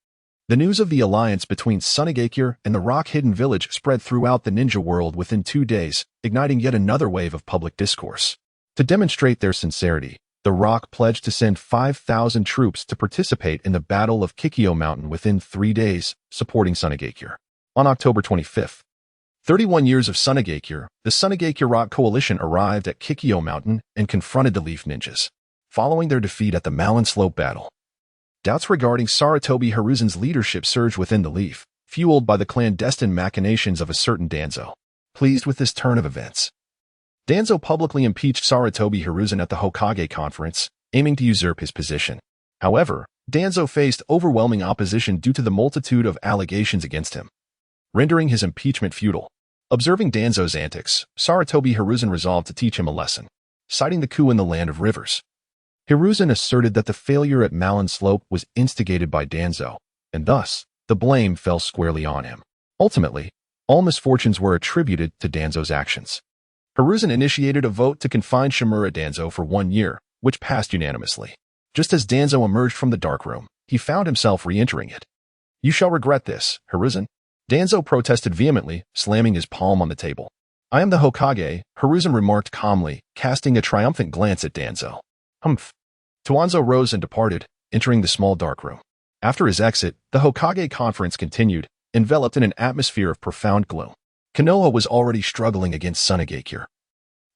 A: The news of the alliance between Sunagakure and the rock-hidden village spread throughout the ninja world within 2 days, igniting yet another wave of public discourse. To demonstrate their sincerity, the Rock pledged to send 5,000 troops to participate in the Battle of Kikyo Mountain within 3 days, supporting Sunagakure. On October 25th, 31 years of Sunagakure, the Sunagakure Rock Coalition arrived at Kikyo Mountain and confronted the Leaf Ninjas. Following their defeat at the Malin Slope battle, doubts regarding Sarutobi Hiruzen's leadership surged within the Leaf, fueled by the clandestine machinations of a certain Danzo. Pleased with this turn of events, Danzo publicly impeached Sarutobi Hiruzen at the Hokage conference, aiming to usurp his position. However, Danzo faced overwhelming opposition due to the multitude of allegations against him, rendering his impeachment futile. Observing Danzo's antics, Sarutobi Hiruzen resolved to teach him a lesson, citing the coup in the Land of Rivers. Hiruzen asserted that the failure at Malin Slope was instigated by Danzo, and thus, the blame fell squarely on him. Ultimately, all misfortunes were attributed to Danzo's actions. Hiruzen initiated a vote to confine Shimura Danzo for 1 year, which passed unanimously. Just as Danzo emerged from the dark room, he found himself re-entering it. "You shall regret this, Hiruzen," Danzo protested vehemently, slamming his palm on the table. "I am the Hokage," Hiruzen remarked calmly, casting a triumphant glance at Danzo. "Humph." Tuanzo rose and departed, entering the small dark room. After his exit, the Hokage conference continued, enveloped in an atmosphere of profound gloom. Konoha was already struggling against Sunagakure,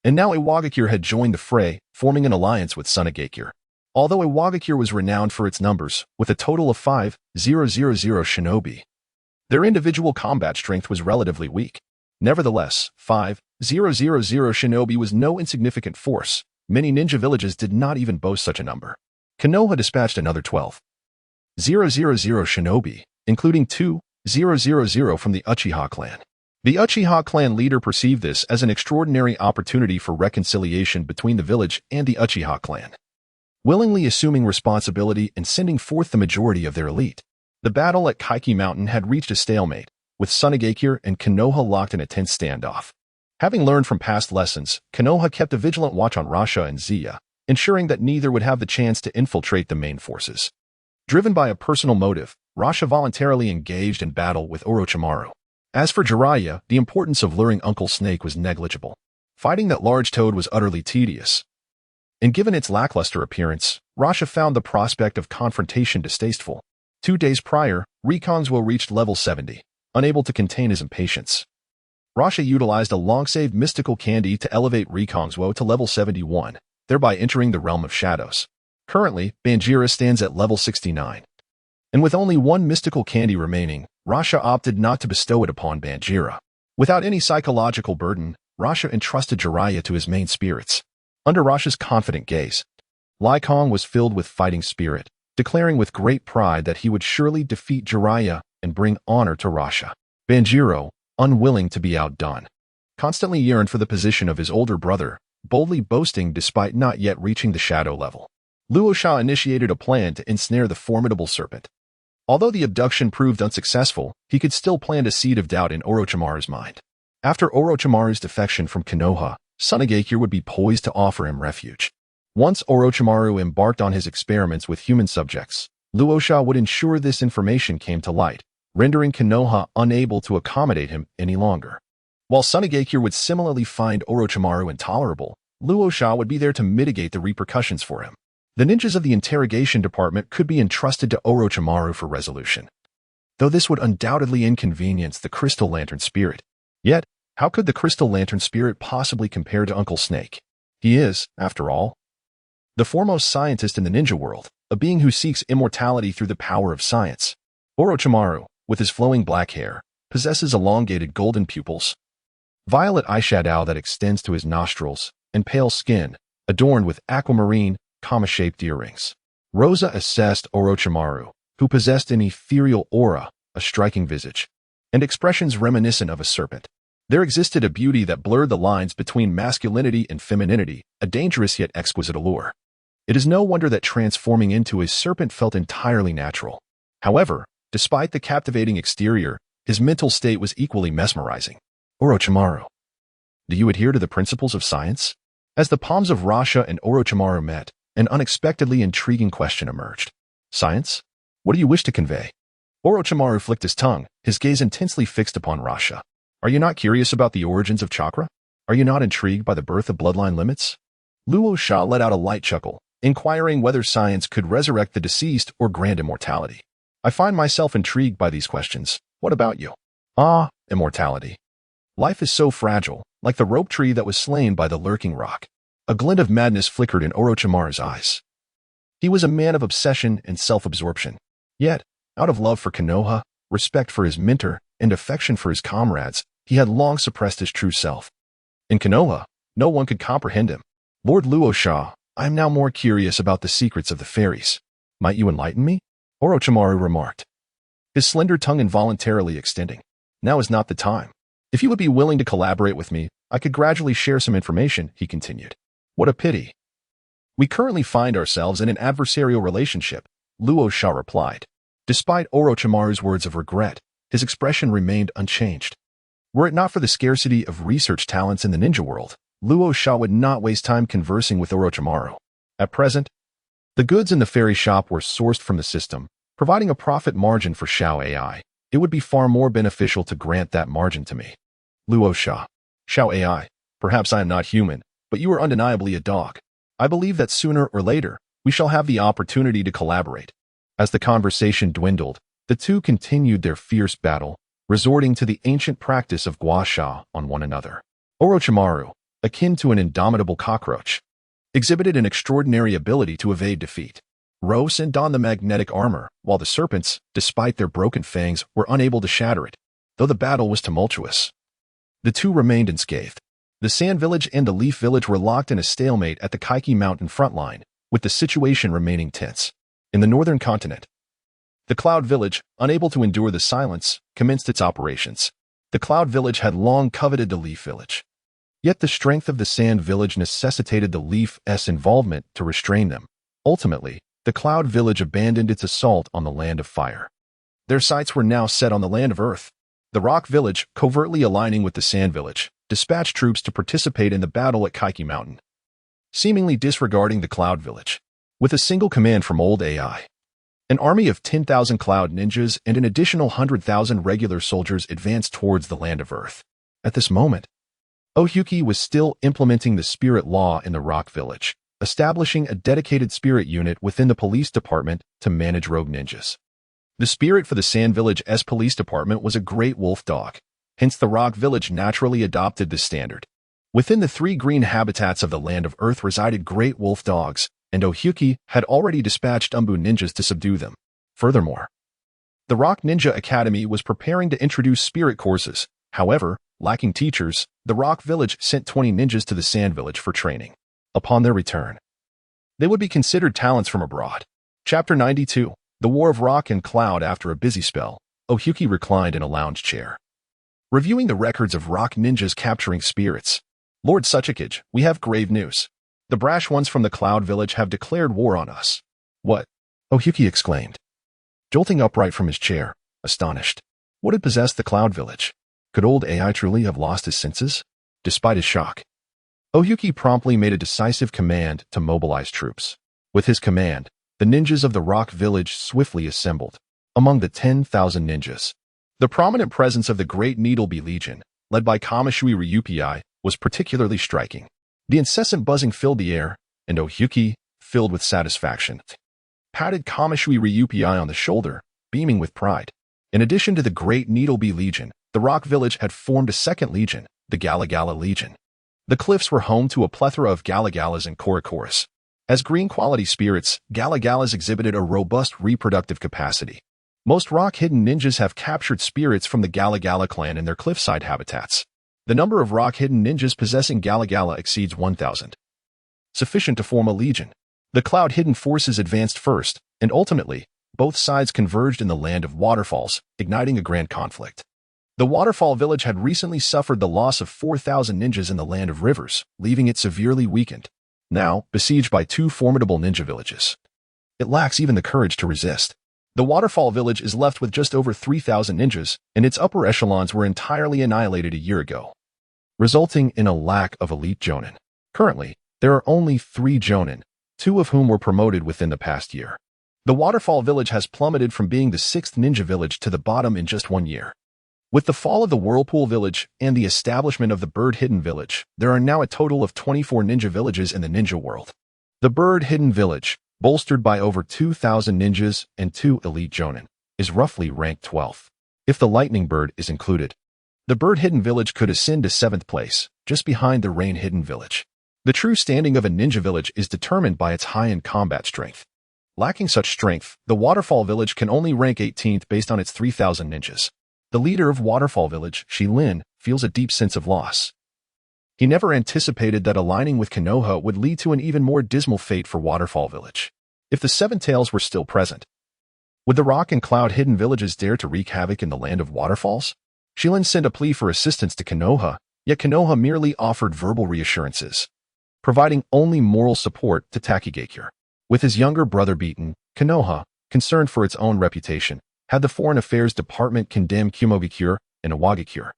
A: and now Iwagakure had joined the fray, forming an alliance with Sunagakure. Although Iwagakure was renowned for its numbers, with a total of 5,000 shinobi, their individual combat strength was relatively weak. Nevertheless, 5,000 shinobi was no insignificant force. Many ninja villages did not even boast such a number. Konoha dispatched another 12,000 shinobi, including 2,000 from the Uchiha clan. The Uchiha clan leader perceived this as an extraordinary opportunity for reconciliation between the village and the Uchiha clan, willingly assuming responsibility and sending forth the majority of their elite. The battle at Kaiki Mountain had reached a stalemate, with Sunagakure and Konoha locked in a tense standoff. Having learned from past lessons, Konoha kept a vigilant watch on Rasha and Zia, ensuring that neither would have the chance to infiltrate the main forces. Driven by a personal motive, Rasha voluntarily engaged in battle with Orochimaru. As for Jiraiya, the importance of luring Uncle Snake was negligible. Fighting that large toad was utterly tedious, and given its lackluster appearance, Rasha found the prospect of confrontation distasteful. 2 days prior, Rikongzuo reached level 70, unable to contain his impatience. Rasha utilized a long-saved mystical candy to elevate Rikongzuo to level 71, thereby entering the realm of shadows. Currently, Banjira stands at level 69. And with only one mystical candy remaining, Rasha opted not to bestow it upon Banjira. Without any psychological burden, Rasha entrusted Jiraiya to his main spirits. Under Rasha's confident gaze, Yecang was filled with fighting spirit, declaring with great pride that he would surely defeat Jiraiya and bring honor to Rasha. Banjiro, unwilling to be outdone, constantly yearned for the position of his older brother, boldly boasting despite not yet reaching the shadow level. Luo Sha initiated a plan to ensnare the formidable serpent. Although the abduction proved unsuccessful, he could still plant a seed of doubt in Orochimaru's mind. After Orochimaru's defection from Konoha, Sunagakure would be poised to offer him refuge. Once Orochimaru embarked on his experiments with human subjects, Luo Sha would ensure this information came to light, rendering Konoha unable to accommodate him any longer. While Sunagakure would similarly find Orochimaru intolerable, Luo Sha would be there to mitigate the repercussions for him. The ninjas of the interrogation department could be entrusted to Orochimaru for resolution, though this would undoubtedly inconvenience the Crystal Lantern Spirit. Yet, how could the Crystal Lantern Spirit possibly compare to Uncle Snake? He is, after all, the foremost scientist in the ninja world, a being who seeks immortality through the power of science. Orochimaru, with his flowing black hair, possesses elongated golden pupils, violet eyeshadow that extends to his nostrils, and pale skin, adorned with aquamarine, comma-shaped earrings. Rosa assessed Orochimaru, who possessed an ethereal aura, a striking visage, and expressions reminiscent of a serpent. There existed a beauty that blurred the lines between masculinity and femininity, a dangerous yet exquisite allure. It is no wonder that transforming into a serpent felt entirely natural. However, despite the captivating exterior, his mental state was equally mesmerizing. Orochimaru, do you adhere to the principles of science? As the palms of Rasha and Orochimaru met, an unexpectedly intriguing question emerged. Science? What do you wish to convey? Orochimaru flicked his tongue, his gaze intensely fixed upon Rasha. Are you not curious about the origins of chakra? Are you not intrigued by the birth of bloodline limits? Luo Sha let out a light chuckle, inquiring whether science could resurrect the deceased or grant immortality. I find myself intrigued by these questions. What about you? Ah, immortality. Life is so fragile, like the rope tree that was slain by the lurking rock. A glint of madness flickered in Orochimaru's eyes. He was a man of obsession and self-absorption. Yet, out of love for Konoha, respect for his mentor, and affection for his comrades, he had long suppressed his true self. In Konoha, no one could comprehend him. Lord Luo Sha, I am now more curious about the secrets of the fairies. Might you enlighten me? Orochimaru remarked, his slender tongue involuntarily extending. Now is not the time. If you would be willing to collaborate with me, I could gradually share some information, he continued. What a pity. We currently find ourselves in an adversarial relationship, Luo Sha replied. Despite Orochimaru's words of regret, his expression remained unchanged. Were it not for the scarcity of research talents in the ninja world, Luo Sha would not waste time conversing with Orochimaru. At present, the goods in the fairy shop were sourced from the system, providing a profit margin for Xiao AI. It would be far more beneficial to grant that margin to me. Luo Sha. Xiao AI. Perhaps I am not human, but you are undeniably a dog. I believe that sooner or later, we shall have the opportunity to collaborate. As the conversation dwindled, the two continued their fierce battle, resorting to the ancient practice of gua sha on one another. Orochimaru, akin to an indomitable cockroach, exhibited an extraordinary ability to evade defeat. Rose and donned the magnetic armor, while the serpents, despite their broken fangs, were unable to shatter it, though the battle was tumultuous. The two remained unscathed. The Sand Village and the Leaf Village were locked in a stalemate at the Kaiki Mountain front line, with the situation remaining tense. In the northern continent, the Cloud Village, unable to endure the silence, commenced its operations. The Cloud Village had long coveted the Leaf Village. Yet the strength of the Sand Village necessitated the Leaf's involvement to restrain them. Ultimately, the Cloud Village abandoned its assault on the Land of Fire. Their sights were now set on the Land of Earth. The Rock Village, covertly aligning with the Sand Village, dispatched troops to participate in the battle at Kaiki Mountain, seemingly disregarding the Cloud Village. With a single command from old AI, an army of 10,000 Cloud Ninjas and an additional 100,000 regular soldiers advanced towards the Land of Earth. At this moment, Ohyuki was still implementing the spirit law in the Rock Village, establishing a dedicated spirit unit within the police department to manage rogue ninjas. The spirit for the Sand Village's police department was a great wolf dog, hence the Rock Village naturally adopted this standard. Within the 3 green habitats of the Land of Earth resided great wolf dogs, and Ohyuki had already dispatched Umbu ninjas to subdue them. Furthermore, the Rock Ninja Academy was preparing to introduce spirit courses. However, lacking teachers, the Rock Village sent 20 ninjas to the Sand Village for training. Upon their return, they would be considered talents from abroad. Chapter 92, The War of Rock and Cloud. After a busy spell, Ohyuki reclined in a lounge chair, reviewing the records of Rock ninjas capturing spirits. Lord Kazekage, we have grave news. The brash ones from the Cloud Village have declared war on us. What? Ohyuki exclaimed, jolting upright from his chair, astonished. What had possessed the Cloud Village? Could old AI truly have lost his senses? Despite his shock, Ohyuki promptly made a decisive command to mobilize troops. With his command, the ninjas of the Rock Village swiftly assembled. Among the 10,000 ninjas, the prominent presence of the Great Needlebee Legion, led by Kamashui Ryupi, was particularly striking. The incessant buzzing filled the air, and Ohyuki, filled with satisfaction, patted Kamashui Ryupi on the shoulder, beaming with pride. In addition to the Great Needlebee Legion, the Rock Village had formed a second legion, the Gala Legion. The cliffs were home to a plethora of Galagalas and Korokoras. As green-quality spirits, Galagalas exhibited a robust reproductive capacity. Most rock-hidden ninjas have captured spirits from the Galagala clan in their cliffside habitats. The number of rock-hidden ninjas possessing Galagala exceeds 1,000. Sufficient to form a legion. The Cloud-hidden forces advanced first, and ultimately, both sides converged in the Land of Waterfalls, igniting a grand conflict. The Waterfall Village had recently suffered the loss of 4,000 ninjas in the Land of Rivers, leaving it severely weakened. Now, besieged by 2 formidable ninja villages, it lacks even the courage to resist. The Waterfall Village is left with just over 3,000 ninjas, and its upper echelons were entirely annihilated a year ago, resulting in a lack of elite jonin. Currently, there are only 3 jonin, 2 of whom were promoted within the past year. The Waterfall Village has plummeted from being the 6th ninja village to the bottom in just 1 year. With the fall of the Whirlpool Village and the establishment of the Bird Hidden Village, there are now a total of 24 ninja villages in the ninja world. The Bird Hidden Village, bolstered by over 2,000 ninjas and 2 elite jonin, is roughly ranked 12th. If the Lightning Bird is included, the Bird Hidden Village could ascend to 7th place, just behind the Rain Hidden Village. The true standing of a ninja village is determined by its high-end combat strength. Lacking such strength, the Waterfall Village can only rank 18th based on its 3,000 ninjas. The leader of Waterfall Village, Xiangling, feels a deep sense of loss. He never anticipated that aligning with Konoha would lead to an even more dismal fate for Waterfall Village. If the Seven Tails were still present, would the Rock and Cloud Hidden Villages dare to wreak havoc in the land of waterfalls? Xiangling sent a plea for assistance to Konoha, yet Konoha merely offered verbal reassurances, providing only moral support to Takigakure. With his younger brother beaten, Konoha, concerned for its own reputation, had the Foreign Affairs Department condemn Kumogakure and Iwagakure,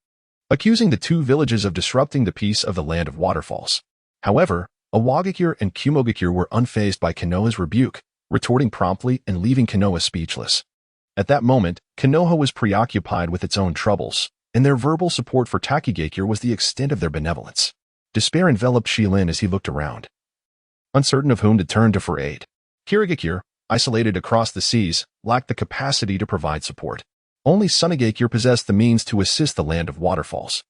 A: accusing the 2 villages of disrupting the peace of the land of waterfalls. However, Iwagakure and Kumogakure were unfazed by Konoha's rebuke, retorting promptly and leaving Konoha speechless. At that moment, Konoha was preoccupied with its own troubles, and their verbal support for Takigakure was the extent of their benevolence. Despair enveloped Xiangling as he looked around, uncertain of whom to turn to for aid. Kirigakure, isolated across the seas, lacked the capacity to provide support. Only Sunagakure possessed the means to assist the land of waterfalls.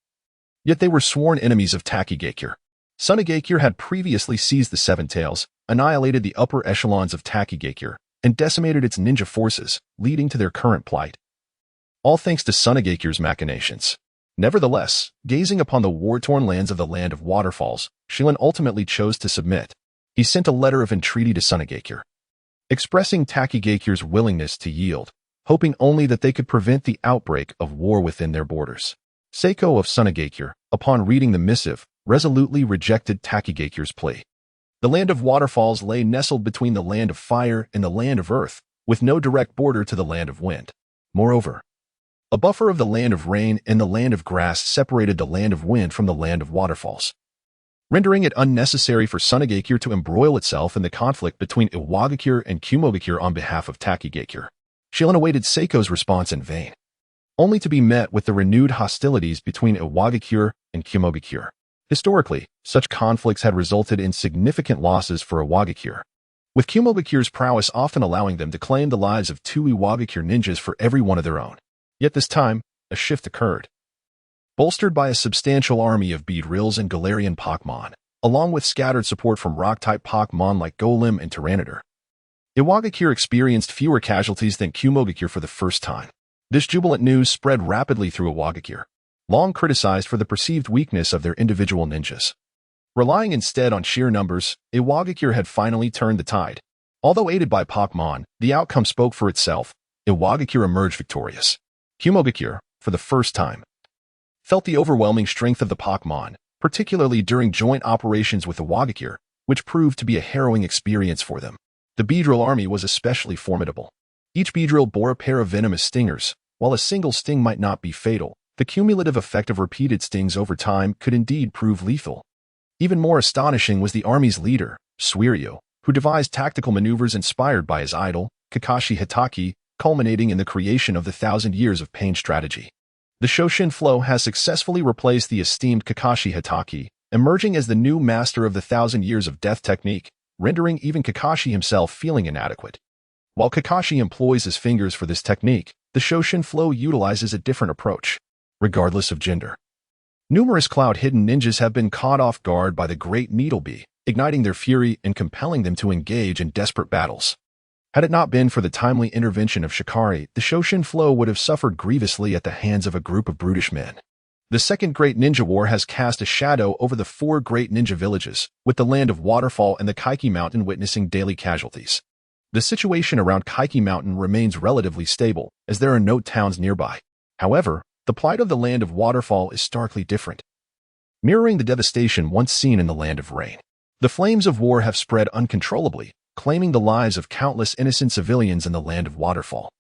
A: Yet they were sworn enemies of Takigakure. Sunagakure had previously seized the Seven Tails, annihilated the upper echelons of Takigakure, and decimated its ninja forces, leading to their current plight. All thanks to Sunagakure's machinations. Nevertheless, gazing upon the war-torn lands of the land of waterfalls, Xiangling ultimately chose to submit. He sent a letter of entreaty to Sunagakure, expressing Takigakure's willingness to yield, hoping only that they could prevent the outbreak of war within their borders. Seiko of Sunagakure, upon reading the missive, resolutely rejected Takigakure's plea. The land of waterfalls lay nestled between the land of fire and the land of earth, with no direct border to the land of wind. Moreover, a buffer of the land of rain and the land of grass separated the land of wind from the land of waterfalls, rendering it unnecessary for Sunagakure to embroil itself in the conflict between Iwagakure and Kumogakure on behalf of Takigakure. Xiangling awaited Seiko's response in vain, only to be met with the renewed hostilities between Iwagakure and Kumogakure. Historically, such conflicts had resulted in significant losses for Iwagakure, with Kumogakure's prowess often allowing them to claim the lives of 2 Iwagakure ninjas for every one of their own. Yet this time, a shift occurred. Bolstered by a substantial army of Beedrills and Galarian Pokémon, along with scattered support from Rock-type Pokémon like Golem and Tyranitar, Iwagakure experienced fewer casualties than Kumogakure for the first time. This jubilant news spread rapidly through Iwagakure, long criticized for the perceived weakness of their individual ninjas. Relying instead on sheer numbers, Iwagakure had finally turned the tide. Although aided by Pokémon, the outcome spoke for itself. Iwagakure emerged victorious. Kumogakure, for the first time, felt the overwhelming strength of the Pokémon, particularly during joint operations with Iwagakure, which proved to be a harrowing experience for them. The Beedrill army was especially formidable. Each Beedrill bore a pair of venomous stingers. While a single sting might not be fatal, the cumulative effect of repeated stings over time could indeed prove lethal. Even more astonishing was the army's leader, Suiryu, who devised tactical maneuvers inspired by his idol, Kakashi Hitaki, culminating in the creation of the 1,000 Years of Pain strategy. The Shoshin Flow has successfully replaced the esteemed Kakashi Hitaki, emerging as the new master of the 1,000 Years of Death technique, rendering even Kakashi himself feeling inadequate. While Kakashi employs his fingers for this technique, the Shoshin Flow utilizes a different approach, regardless of gender. Numerous cloud-hidden ninjas have been caught off guard by the Great Needle Bee, igniting their fury and compelling them to engage in desperate battles. Had it not been for the timely intervention of Shikari, the Shoshin Flow would have suffered grievously at the hands of a group of brutish men. The Second Great Ninja War has cast a shadow over the 4 great ninja villages, with the land of Waterfall and the Kaiki Mountain witnessing daily casualties. The situation around Kaiki Mountain remains relatively stable, as there are no towns nearby. However, the plight of the land of Waterfall is starkly different, mirroring the devastation once seen in the land of Rain. The flames of war have spread uncontrollably, claiming the lives of countless innocent civilians in the land of Waterfall.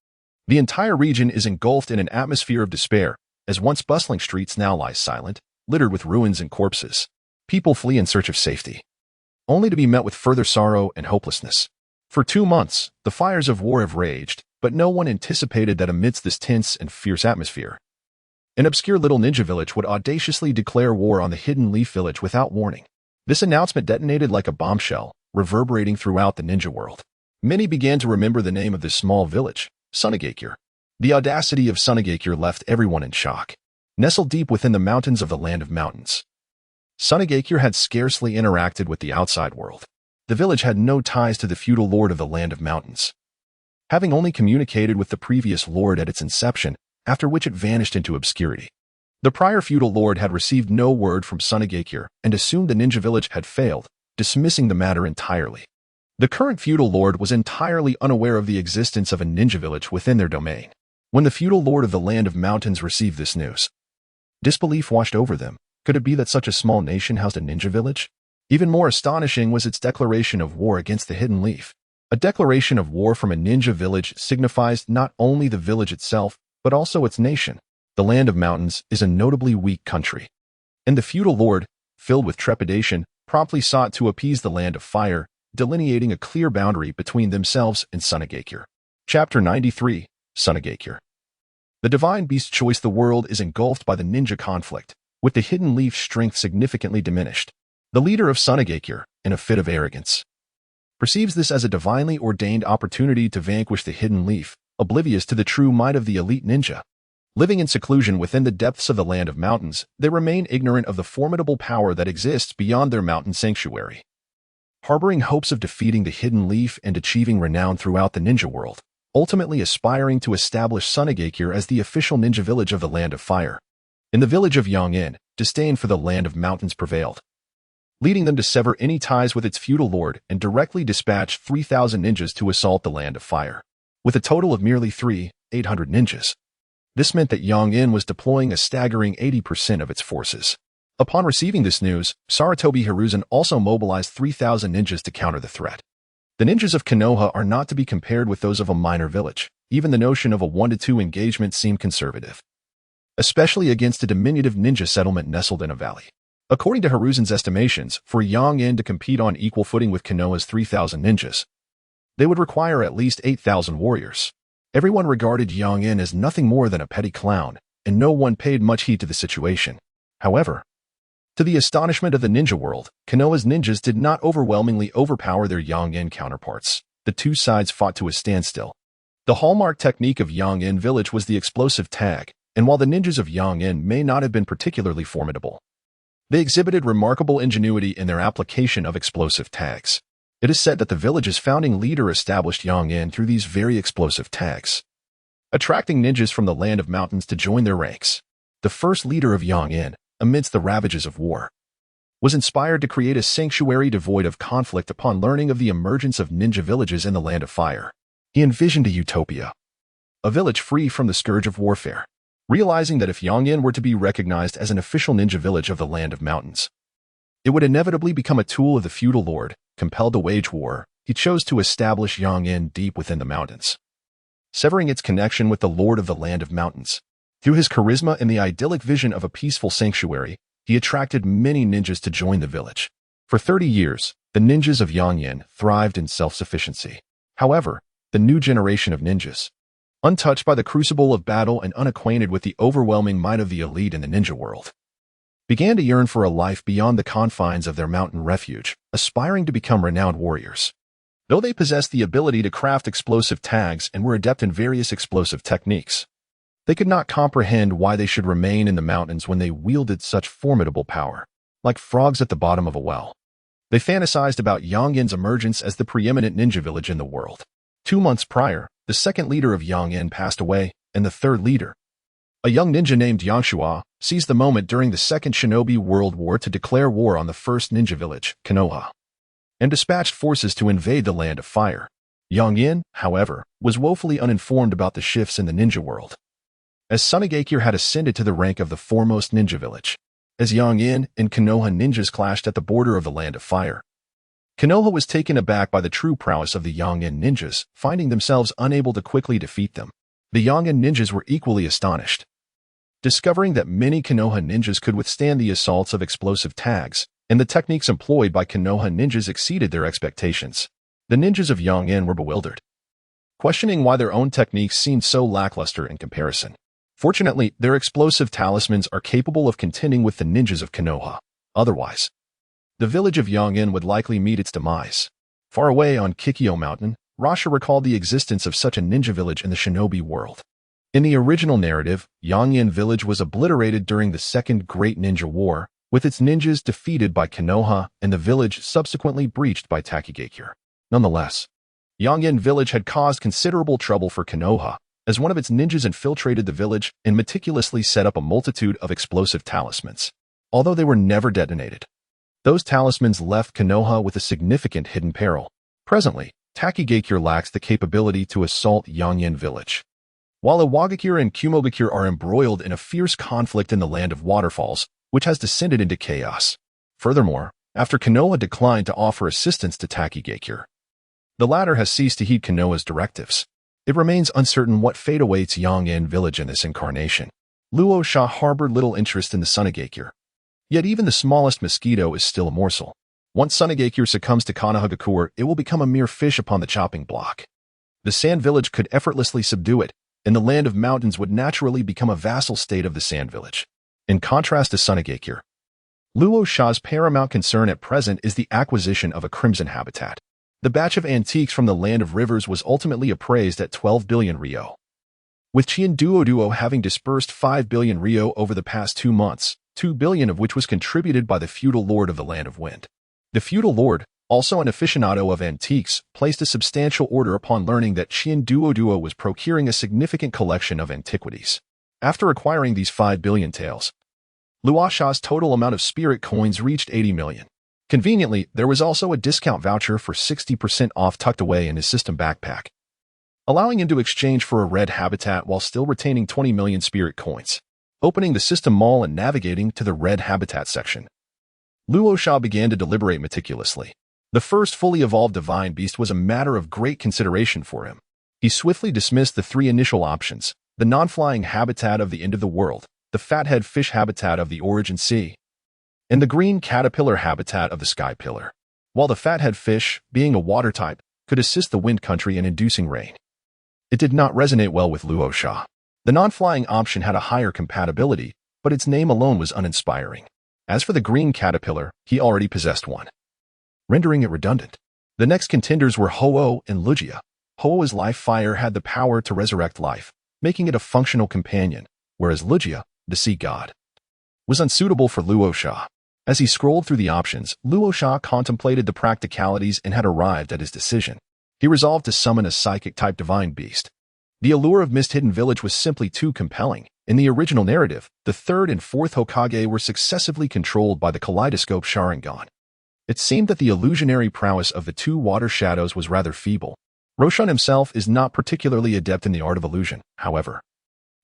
A: The entire region is engulfed in an atmosphere of despair, as once bustling streets now lie silent, littered with ruins and corpses. People flee in search of safety, only to be met with further sorrow and hopelessness. For 2 months, the fires of war have raged, but no one anticipated that amidst this tense and fierce atmosphere, an obscure little ninja village would audaciously declare war on the Hidden Leaf village without warning. This announcement detonated like a bombshell, reverberating throughout the ninja world. Many began to remember the name of this small village, Sunagakure. The audacity of Sunagakure left everyone in shock. Nestled deep within the mountains of the Land of Mountains, Sunagakure had scarcely interacted with the outside world. The village had no ties to the feudal lord of the Land of Mountains, having only communicated with the previous lord at its inception, after which it vanished into obscurity. The prior feudal lord had received no word from Sunagakure and assumed the ninja village had failed, dismissing the matter entirely. The current feudal lord was entirely unaware of the existence of a ninja village within their domain. When the feudal lord of the Land of Mountains received this news, disbelief washed over them. Could it be that such a small nation housed a ninja village? Even more astonishing was its declaration of war against the Hidden Leaf. A declaration of war from a ninja village signifies not only the village itself, but also its nation. The Land of Mountains is a notably weak country, and the feudal lord, filled with trepidation, promptly sought to appease the Land of Fire, delineating a clear boundary between themselves and Sunagakure. Chapter 93, Sunagakure. The divine beast choice. The world is engulfed by the ninja conflict, with the Hidden Leaf's strength significantly diminished. The leader of Sunagakure, in a fit of arrogance, perceives this as a divinely ordained opportunity to vanquish the Hidden Leaf, oblivious to the true might of the elite ninja. Living in seclusion within the depths of the Land of Mountains, they remain ignorant of the formidable power that exists beyond their mountain sanctuary. Harboring hopes of defeating the Hidden Leaf and achieving renown throughout the ninja world, ultimately aspiring to establish Sunagakure as the official ninja village of the Land of Fire. In the village of Xiangling, disdain for the Land of Mountains prevailed, leading them to sever any ties with its feudal lord and directly dispatch 3,000 ninjas to assault the Land of Fire. With a total of merely 800 ninjas. This meant that Xiangling was deploying a staggering 80% of its forces. Upon receiving this news, Sarutobi Hiruzen also mobilized 3,000 ninjas to counter the threat. The ninjas of Konoha are not to be compared with those of a minor village. Even the notion of a 1-to-2 engagement seemed conservative, especially against a diminutive ninja settlement nestled in a valley. According to Hiruzen's estimations, for Xiangling to compete on equal footing with Konoha's 3,000 ninjas, they would require at least 8,000 warriors. Everyone regarded Xiangling as nothing more than a petty clown, and no one paid much heed to the situation. However, to the astonishment of the ninja world, Konoha's ninjas did not overwhelmingly overpower their Xiangling counterparts. The two sides fought to a standstill. The hallmark technique of Xiangling village was the explosive tag, and while the ninjas of Xiangling may not have been particularly formidable, they exhibited remarkable ingenuity in their application of explosive tags. It is said that the village's founding leader established Xiangling through these very explosive tags, attracting ninjas from the Land of Mountains to join their ranks. The first leader of Xiangling, amidst the ravages of war, was inspired to create a sanctuary devoid of conflict upon learning of the emergence of ninja villages in the Land of Fire. He envisioned a utopia, a village free from the scourge of warfare. Realizing that if Xiangling were to be recognized as an official ninja village of the Land of Mountains, it would inevitably become a tool of the feudal lord. Compelled to wage war, he chose to establish Xiangling deep within the mountains, severing its connection with the lord of the Land of Mountains. Through his charisma and the idyllic vision of a peaceful sanctuary, he attracted many ninjas to join the village. For 30 years, the ninjas of Xiangling thrived in self-sufficiency. However, the new generation of ninjas, untouched by the crucible of battle and unacquainted with the overwhelming might of the elite in the ninja world, began to yearn for a life beyond the confines of their mountain refuge, aspiring to become renowned warriors. Though they possessed the ability to craft explosive tags and were adept in various explosive techniques, they could not comprehend why they should remain in the mountains when they wielded such formidable power. Like frogs at the bottom of a well, they fantasized about Xiangling's emergence as the preeminent ninja village in the world. 2 months prior, the second leader of Xiangling passed away, and the third leader, a young ninja named Yangshuo, seized the moment during the Second Shinobi World War to declare war on the first ninja village, Konoha, and dispatched forces to invade the Land of Fire. Xiangling, however, was woefully uninformed about the shifts in the ninja world, as Sunagakure had ascended to the rank of the foremost ninja village. As Xiangling and Konoha ninjas clashed at the border of the Land of Fire, Konoha was taken aback by the true prowess of the Xiangling ninjas, finding themselves unable to quickly defeat them. The Xiangling ninjas were equally astonished, discovering that many Konoha ninjas could withstand the assaults of explosive tags, and the techniques employed by Konoha ninjas exceeded their expectations. The ninjas of Yecang were bewildered, questioning why their own techniques seemed so lackluster in comparison. Fortunately, their explosive talismans are capable of contending with the ninjas of Konoha. Otherwise, the village of Yecang would likely meet its demise. Far away on Kikyo Mountain, Rasha recalled the existence of such a ninja village in the shinobi world. In the original narrative, Yecang village was obliterated during the Second Great Ninja War, with its ninjas defeated by Konoha and the village subsequently breached by Takigakure. Nonetheless, Yecang village had caused considerable trouble for Konoha, as one of its ninjas infiltrated the village and meticulously set up a multitude of explosive talismans. Although they were never detonated, those talismans left Konoha with a significant hidden peril. Presently, Takigakure lacks the capability to assault Yecang village. While Iwagakure and Kumogakure are embroiled in a fierce conflict in the Land of Waterfalls, which has descended into chaos. Furthermore, after Konoha declined to offer assistance to Takigakure, the latter has ceased to heed Konoha's directives. It remains uncertain what fate awaits Yecang village in this incarnation. Luo Sha harbored little interest in the Sunagakure. Yet even the smallest mosquito is still a morsel. Once Sunagakure succumbs to Konohagakure, it will become a mere fish upon the chopping block. The Sand Village could effortlessly subdue it, and the Land of Mountains would naturally become a vassal state of the Sand Village. In contrast to Sunagakure, Luo Sha's paramount concern at present is the acquisition of a crimson habitat. The batch of antiques from the Land of Rivers was ultimately appraised at 12 billion ryo. With Jialuoluo having dispersed 5 billion ryo over the past 2 months, 2 billion of which was contributed by the feudal lord of the Land of Wind. The feudal lord, also an aficionado of antiques, placed a substantial order upon learning that Jialuoluo was procuring a significant collection of antiquities. After acquiring these 5 billion taels, Luo Sha's total amount of spirit coins reached 80 million. Conveniently, there was also a discount voucher for 60% off tucked away in his system backpack, allowing him to exchange for a red habitat while still retaining 20 million spirit coins. Opening the system mall and navigating to the red habitat section, Luo Sha began to deliberate meticulously. The first fully evolved divine beast was a matter of great consideration for him. He swiftly dismissed the 3 initial options: the non-flying habitat of the end of the world, the fathead fish habitat of the origin sea, and the green caterpillar habitat of the sky pillar. While the fathead fish, being a water type, could assist the wind country in inducing rain, it did not resonate well with Luo Sha. The non-flying option had a higher compatibility, but its name alone was uninspiring. As for the green caterpillar, he already possessed one, rendering it redundant. The next contenders were Ho-Oh and Lugia. Ho-Oh's life fire had the power to resurrect life, making it a functional companion, whereas Lugia, the sea god, was unsuitable for Luo Sha. As he scrolled through the options, Luo Sha contemplated the practicalities and had arrived at his decision. He resolved to summon a psychic-type divine beast. The allure of Mist Hidden Village was simply too compelling. In the original narrative, the third and fourth Hokage were successively controlled by the kaleidoscope Sharingan. It seemed that the illusionary prowess of the 2 water shadows was rather feeble. Roshan himself is not particularly adept in the art of illusion, however.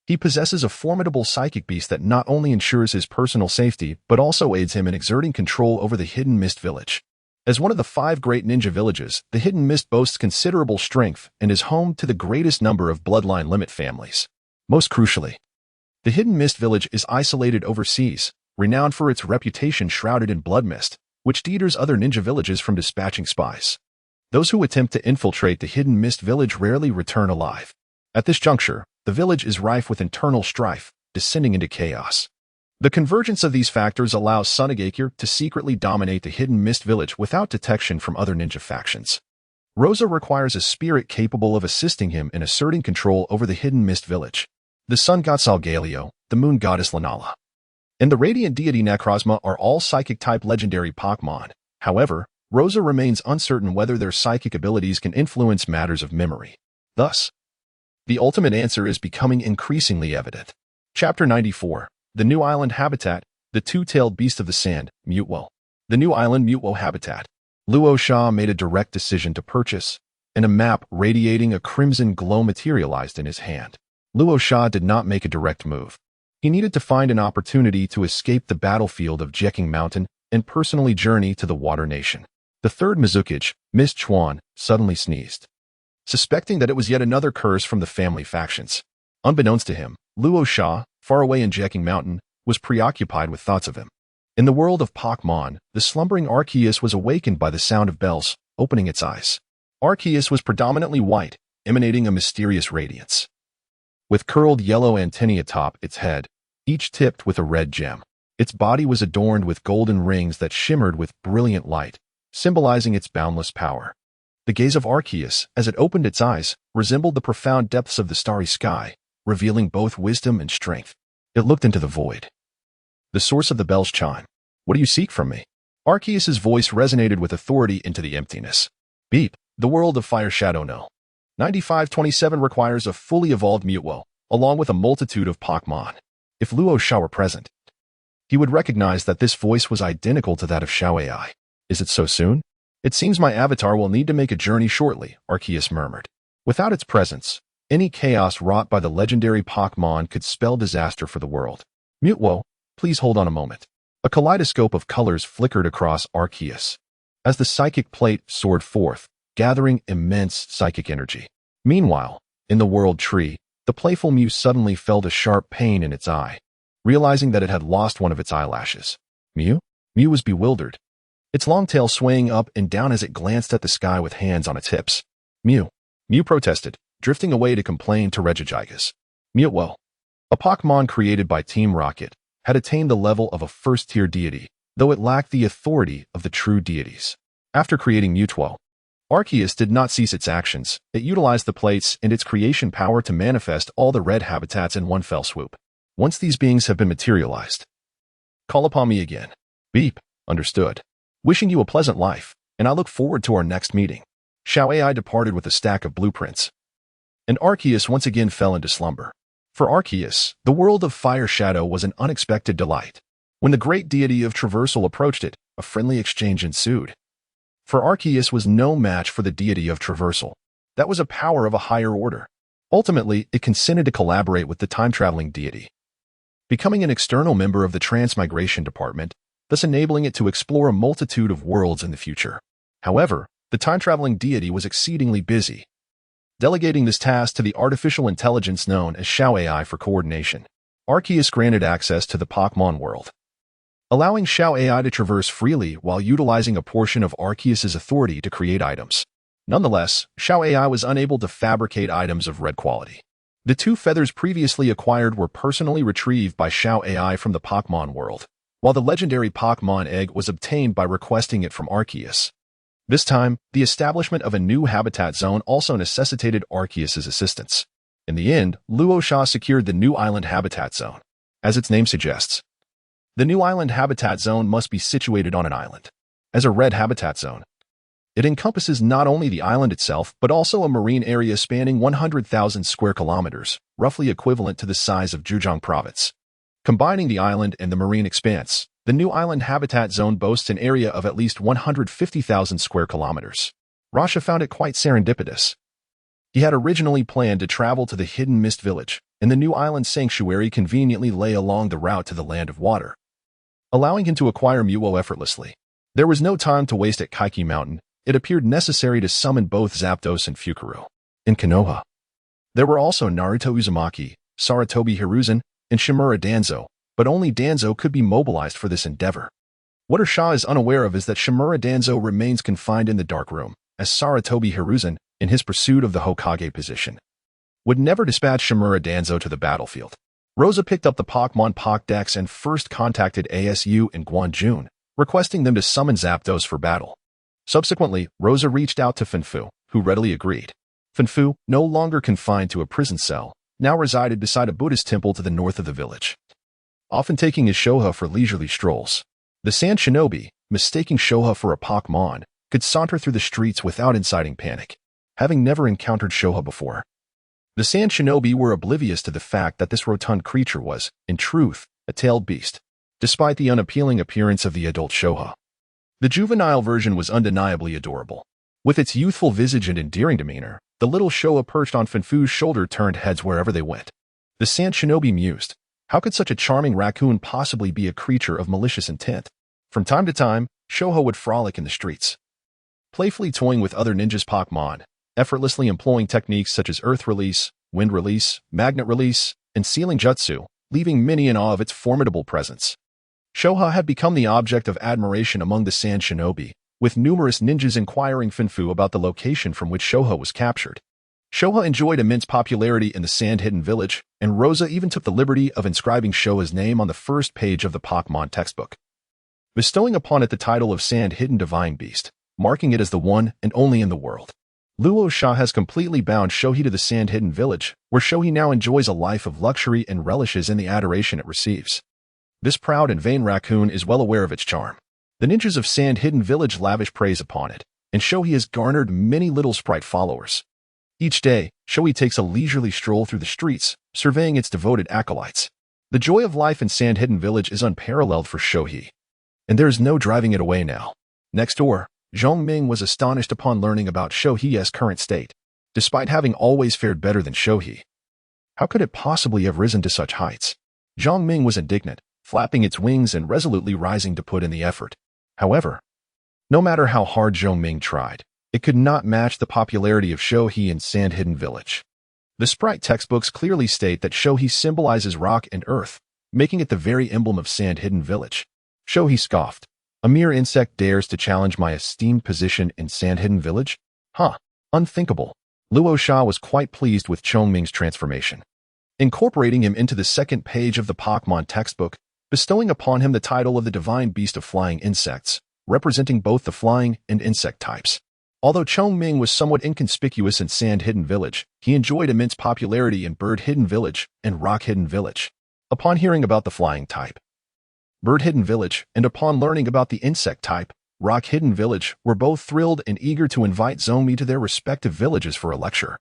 A: He possesses a formidable psychic beast that not only ensures his personal safety, but also aids him in exerting control over the Hidden Mist Village. As one of the 5 great ninja villages, the Hidden Mist boasts considerable strength and is home to the greatest number of bloodline limit families. Most crucially, the Hidden Mist Village is isolated overseas, renowned for its reputation shrouded in blood mist, which deters other ninja villages from dispatching spies. Those who attempt to infiltrate the Hidden Mist Village rarely return alive. At this juncture, the village is rife with internal strife, descending into chaos. The convergence of these factors allows Sunagakure to secretly dominate the Hidden Mist Village without detection from other ninja factions. Rosa requires a spirit capable of assisting him in asserting control over the Hidden Mist Village. The sun god Salgaleo, the moon goddess Lanala, and the radiant deity Necrozma are all psychic-type legendary Pokémon. However, Rosa remains uncertain whether their psychic abilities can influence matters of memory. Thus, the ultimate answer is becoming increasingly evident. Chapter 94. The New Island Habitat, the Two-Tailed Beast of the Sand, Mutwo. The New Island Mutwo Habitat. Luo Sha made a direct decision to purchase, and a map radiating a crimson glow materialized in his hand. Luo Sha did not make a direct move. He needed to find an opportunity to escape the battlefield of Yecang Mountain and personally journey to the Water Nation. The third Kazekage, Miss Chuan, suddenly sneezed, suspecting that it was yet another curse from the family factions. Unbeknownst to him, Luo Sha, far away in Yecang Mountain, was preoccupied with thoughts of him. In the world of Pokémon, the slumbering Arceus was awakened by the sound of bells, opening its eyes. Arceus was predominantly white, emanating a mysterious radiance. With curled yellow antennae atop its head, each tipped with a red gem. Its body was adorned with golden rings that shimmered with brilliant light, symbolizing its boundless power. The gaze of Arceus, as it opened its eyes, resembled the profound depths of the starry sky, revealing both wisdom and strength. It looked into the void. The source of the bell's chime. What do you seek from me? Arceus's voice resonated with authority into the emptiness. Beep. The world of Fire Shadow No. 9527 requires a fully evolved Mutuo, along with a multitude of Pokémon. If Luo Sha were present, he would recognize that this voice was identical to that of Xiao AI. Is it so soon? It seems my avatar will need to make a journey shortly, Arceus murmured. Without its presence, any chaos wrought by the legendary Pokémon could spell disaster for the world. Mutuo, please hold on a moment. A kaleidoscope of colors flickered across Arceus as the psychic plate soared forth, gathering immense psychic energy. Meanwhile, in the world tree, the playful Mew suddenly felt a sharp pain in its eye, realizing that it had lost one of its eyelashes. Mew? Mew was bewildered, its long tail swaying up and down as it glanced at the sky with hands on its hips. Mew. Mew protested, drifting away to complain to Regigigas. Mutuo, a Pokémon created by Team Rocket, had attained the level of a first-tier deity, though it lacked the authority of the true deities. After creating Mutuo, Arceus did not cease its actions. It utilized the plates and its creation power to manifest all the red habitats in one fell swoop. Once these beings have been materialized, call upon me again. Beep. Understood. Wishing you a pleasant life, and I look forward to our next meeting. Xiao AI departed with a stack of blueprints, and Arceus once again fell into slumber. For Arceus, the world of Fire Shadow was an unexpected delight. When the great deity of traversal approached it, a friendly exchange ensued. For Arceus was no match for the deity of traversal. That was a power of a higher order. Ultimately, it consented to collaborate with the time-traveling deity, becoming an external member of the Transmigration Department, thus enabling it to explore a multitude of worlds in the future. However, the time-traveling deity was exceedingly busy, delegating this task to the artificial intelligence known as Xiao AI for coordination. Arceus granted access to the Pokémon world, allowing Xiao AI to traverse freely while utilizing a portion of Arceus's authority to create items. Nonetheless, Xiao AI was unable to fabricate items of red quality. The two feathers previously acquired were personally retrieved by Xiao AI from the Pokémon world, while the legendary Pokémon egg was obtained by requesting it from Arceus. This time, the establishment of a new habitat zone also necessitated Arceus's assistance. In the end, Luo Sha secured the new island habitat zone. As its name suggests, the new island habitat zone must be situated on an island. As a red habitat zone, it encompasses not only the island itself, but also a marine area spanning 100,000 square kilometers, roughly equivalent to the size of Zhejiang province. Combining the island and the marine expanse, the new island habitat zone boasts an area of at least 150,000 square kilometers. Rasha found it quite serendipitous. He had originally planned to travel to the hidden mist village, and the new island sanctuary conveniently lay along the route to the land of water, allowing him to acquire Mutuo effortlessly. There was no time to waste at Kaiki Mountain. It appeared necessary to summon both Zapdos and Fukuro. In Konoha, there were also Naruto Uzumaki, Sarutobi Hiruzen, and Shimura Danzo, but only Danzo could be mobilized for this endeavor. What Rasha is unaware of is that Shimura Danzo remains confined in the dark room, as Sarutobi Hiruzen, in his pursuit of the Hokage position, would never dispatch Shimura Danzo to the battlefield. Rosa picked up the Pokémon Pokédex and first contacted ASU and Guanjun, requesting them to summon Zapdos for battle. Subsequently, Rosa reached out to Finfu, who readily agreed. Finfu, no longer confined to a prison cell, now resided beside a Buddhist temple to the north of the village, often taking his Shoha for leisurely strolls. The Sand Shinobi, mistaking Shoha for a Pokémon, could saunter through the streets without inciting panic, having never encountered Shoha before. The Sand Shinobi were oblivious to the fact that this rotund creature was, in truth, a tailed beast, despite the unappealing appearance of the adult Shoha. The juvenile version was undeniably adorable. With its youthful visage and endearing demeanor, the little Shoha perched on Finfu's shoulder turned heads wherever they went. The Sand Shinobi mused, how could such a charming raccoon possibly be a creature of malicious intent? From time to time, Shoha would frolic in the streets, playfully toying with other ninjas Pokémon, effortlessly employing techniques such as Earth Release, Wind Release, Magnet Release, and Sealing Jutsu, leaving many in awe of its formidable presence. Shoha had become the object of admiration among the Sand Shinobi, with numerous ninjas inquiring Finfu about the location from which Shoha was captured. Shoha enjoyed immense popularity in the sand-hidden village, and Rosa even took the liberty of inscribing Shoha's name on the first page of the Pokémon textbook, bestowing upon it the title of Sand-Hidden Divine Beast, marking it as the one and only in the world. Luo Sha has completely bound Shohi to the sand-hidden village, where Shohi now enjoys a life of luxury and relishes in the adoration it receives. This proud and vain raccoon is well aware of its charm. The ninjas of Sand-Hidden Village lavish praise upon it, and Shohi has garnered many little sprite followers. Each day, Shohi takes a leisurely stroll through the streets, surveying its devoted acolytes. The joy of life in Sand-Hidden Village is unparalleled for Shohi, and there is no driving it away now. Next door, Xiangling was astonished upon learning about Shohi's current state, despite having always fared better than Shohi. How could it possibly have risen to such heights? Xiangling was indignant, flapping its wings and resolutely rising to put in the effort. However, no matter how hard Xiangling tried, it could not match the popularity of Shohi in Sand-Hidden Village. The sprite textbooks clearly state that Shohi symbolizes rock and earth, making it the very emblem of Sand-Hidden Village. Shohi scoffed. A mere insect dares to challenge my esteemed position in Sand-Hidden Village? Huh, unthinkable. Luo Sha was quite pleased with Xiangming's transformation, incorporating him into the second page of the Pokémon textbook, bestowing upon him the title of the Divine Beast of Flying Insects, representing both the flying and insect types. Although Xiangling was somewhat inconspicuous in Sand-Hidden Village, he enjoyed immense popularity in Bird-Hidden Village and Rock-Hidden Village. Upon hearing about the flying type, Bird-Hidden Village, and upon learning about the insect type, Rock-Hidden Village, were both thrilled and eager to invite Zhongmi to their respective villages for a lecture.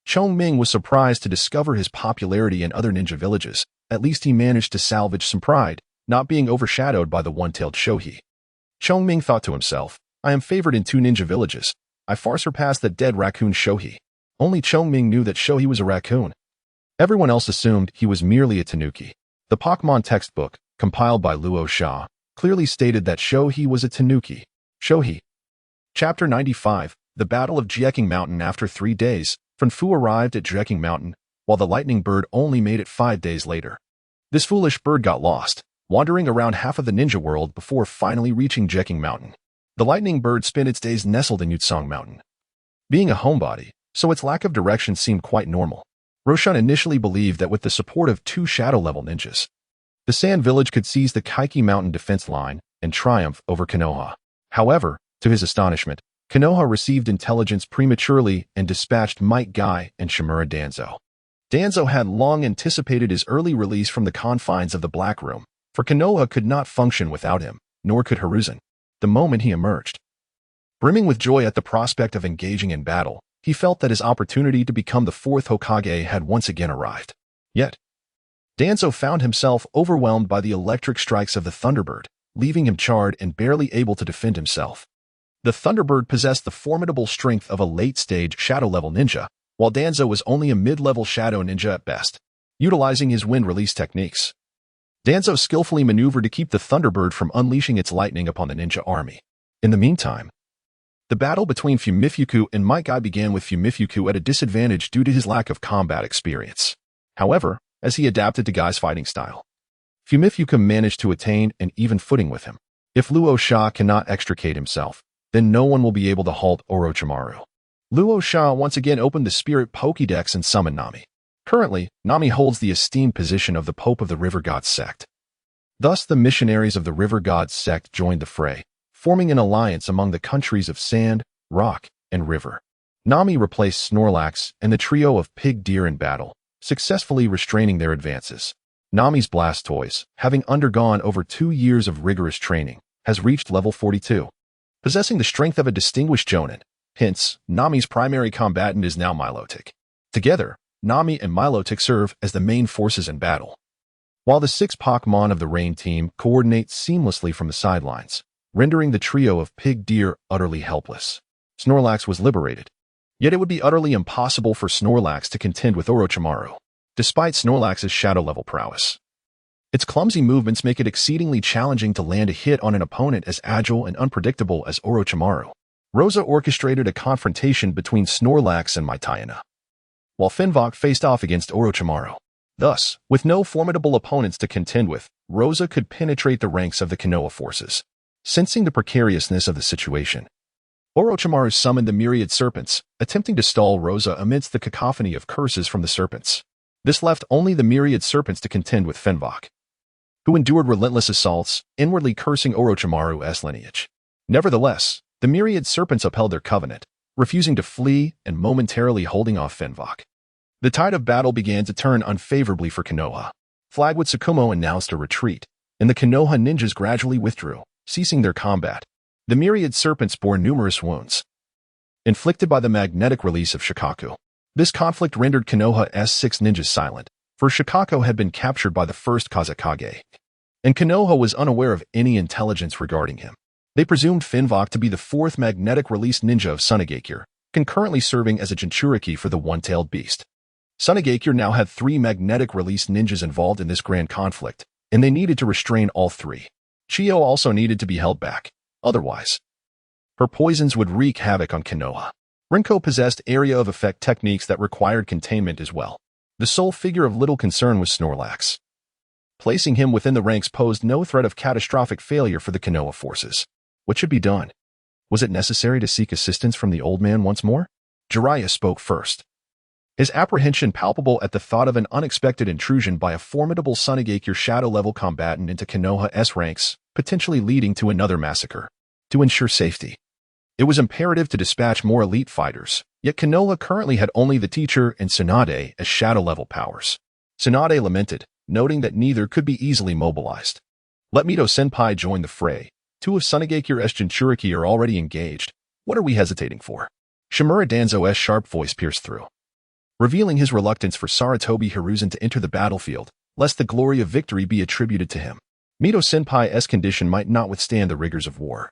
A: Xiangling was surprised to discover his popularity in other ninja villages. At least he managed to salvage some pride, not being overshadowed by the one-tailed Shohi. Xiangling thought to himself, I am favored in 2 ninja villages. I far surpass the dead raccoon Shohi. Only Xiangling knew that Shohi was a raccoon. Everyone else assumed he was merely a tanuki. The Pokémon textbook, compiled by Luo Sha, clearly stated that Shohi was a tanuki. Shohi. Chapter 95, The Battle of Yecang Mountain. After 3 days, Finfu arrived at Yecang Mountain, while the lightning bird only made it 5 days later. This foolish bird got lost, wandering around half of the ninja world before finally reaching Yecang Mountain. The lightning bird spent its days nestled in Yecang Mountain, being a homebody, so its lack of direction seemed quite normal. Roshan initially believed that with the support of 2 shadow-level ninjas, the Sand Village could seize the Kaiki Mountain defense line and triumph over Konoha. However, to his astonishment, Konoha received intelligence prematurely and dispatched Might Guy and Shimura Danzo. Danzo had long anticipated his early release from the confines of the Black Room, for Konoha could not function without him, nor could Hiruzen. The moment he emerged, brimming with joy at the prospect of engaging in battle, he felt that his opportunity to become the Fourth Hokage had once again arrived. Yet, Danzo found himself overwhelmed by the electric strikes of the Thunderbird, leaving him charred and barely able to defend himself. The Thunderbird possessed the formidable strength of a late-stage shadow-level ninja, while Danzo was only a mid-level shadow ninja at best. Utilizing his wind release techniques, Danzo skillfully maneuvered to keep the Thunderbird from unleashing its lightning upon the ninja army. In the meantime, the battle between Fumifuku and Might Guy began with Fumifuku at a disadvantage due to his lack of combat experience. However, as he adapted to Guy's fighting style, Fumifuku managed to attain an even footing with him. If Luo Sha cannot extricate himself, then no one will be able to halt Orochimaru. Luo Sha once again opened the Spirit Pokédex and summoned Nami. Currently, Nami holds the esteemed position of the Pope of the River Gods sect. Thus, the missionaries of the River Gods sect joined the fray, forming an alliance among the countries of Sand, Rock, and River. Nami replaced Snorlax and the trio of Pig Deer in battle, successfully restraining their advances. Nami's Blastoise, having undergone over 2 years of rigorous training, has reached level 42. Possessing the strength of a distinguished Jonin, hence, Nami's primary combatant is now Milotic. Together, Nami and Milotic serve as the main forces in battle, while the 6 Pokémon of the Rain team coordinate seamlessly from the sidelines, rendering the trio of Pig Deer utterly helpless. Snorlax was liberated, yet it would be utterly impossible for Snorlax to contend with Orochimaru, despite Snorlax's shadow-level prowess. Its clumsy movements make it exceedingly challenging to land a hit on an opponent as agile and unpredictable as Orochimaru. Rosa orchestrated a confrontation between Snorlax and Mitayana, while Finvok faced off against Orochimaru. Thus, with no formidable opponents to contend with, Rosa could penetrate the ranks of the Konoha forces, Sensing the precariousness of the situation, Orochimaru summoned the myriad serpents, attempting to stall Rosa amidst the cacophony of curses from the serpents. This left only the myriad serpents to contend with Fenvok, who endured relentless assaults, inwardly cursing Orochimaru's lineage. Nevertheless, the myriad serpents upheld their covenant, refusing to flee and momentarily holding off Fenvok. The tide of battle began to turn unfavorably for Konoha. Flagwood Tsukumo announced a retreat, and the Konoha ninjas gradually withdrew, ceasing their combat. The myriad serpents bore numerous wounds, inflicted by the magnetic release of Shikaku. This conflict rendered Konoha's 6 ninjas silent, for Shikaku had been captured by the First Kazekage, and Konoha was unaware of any intelligence regarding him. They presumed Fenvok to be the 4th magnetic release ninja of Sunagakure, concurrently serving as a Jinchuriki for the one-tailed beast. Sunagakure now had 3 magnetic release ninjas involved in this grand conflict, and they needed to restrain all 3. Chiyo also needed to be held back. Otherwise, her poisons would wreak havoc on Konoha. Rinko possessed area of effect techniques that required containment as well. The sole figure of little concern was Snorlax. Placing him within the ranks posed no threat of catastrophic failure for the Konoha forces. What should be done? Was it necessary to seek assistance from the old man once more? Jiraiya spoke first, his apprehension palpable at the thought of an unexpected intrusion by a formidable Sunagakure shadow-level combatant into Konoha's ranks, potentially leading to another massacre. To ensure safety, it was imperative to dispatch more elite fighters, yet Konoha currently had only the teacher and Tsunade as shadow-level powers. Tsunade lamented, noting that neither could be easily mobilized. Let Mito-senpai join the fray. 2 of Sunagakure's Jinchuriki are already engaged. What are we hesitating for? Shimura Danzo's sharp voice pierced through, revealing his reluctance for Sarutobi Hiruzen to enter the battlefield, lest the glory of victory be attributed to him. Mito-senpai's condition might not withstand the rigors of war,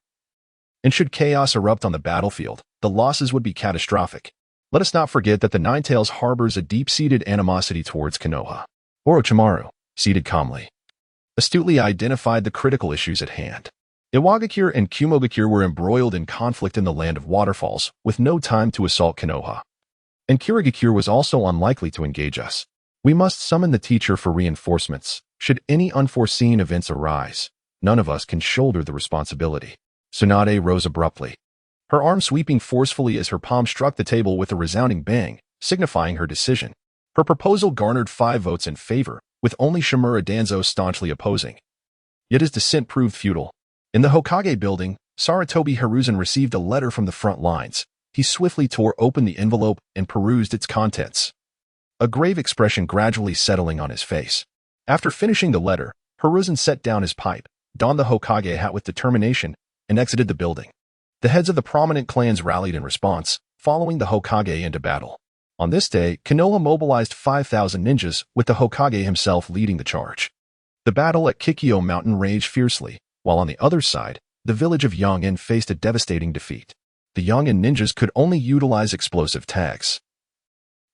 A: and should chaos erupt on the battlefield, the losses would be catastrophic. Let us not forget that the Ninetales harbors a deep-seated animosity towards Konoha. Orochimaru, seated calmly, astutely identified the critical issues at hand. Iwagakure and Kumogakure were embroiled in conflict in the Land of Waterfalls, with no time to assault Konoha. And Kirigakure was also unlikely to engage us. We must summon the teacher for reinforcements. Should any unforeseen events arise, none of us can shoulder the responsibility. Tsunade rose abruptly, her arm sweeping forcefully as her palm struck the table with a resounding bang, signifying her decision. Her proposal garnered 5 votes in favor, with only Shimura Danzo staunchly opposing. Yet his dissent proved futile. In the Hokage building, Sarutobi Hiruzen received a letter from the front lines. He swiftly tore open the envelope and perused its contents, a grave expression gradually settling on his face. After finishing the letter, Hiruzen set down his pipe, donned the Hokage hat with determination, and exited the building. The heads of the prominent clans rallied in response, following the Hokage into battle. On this day, Konoha mobilized 5,000 ninjas, with the Hokage himself leading the charge. The battle at Kikyo Mountain raged fiercely, while on the other side, the village of Yecang faced a devastating defeat. The Yecang ninjas could only utilize explosive tags,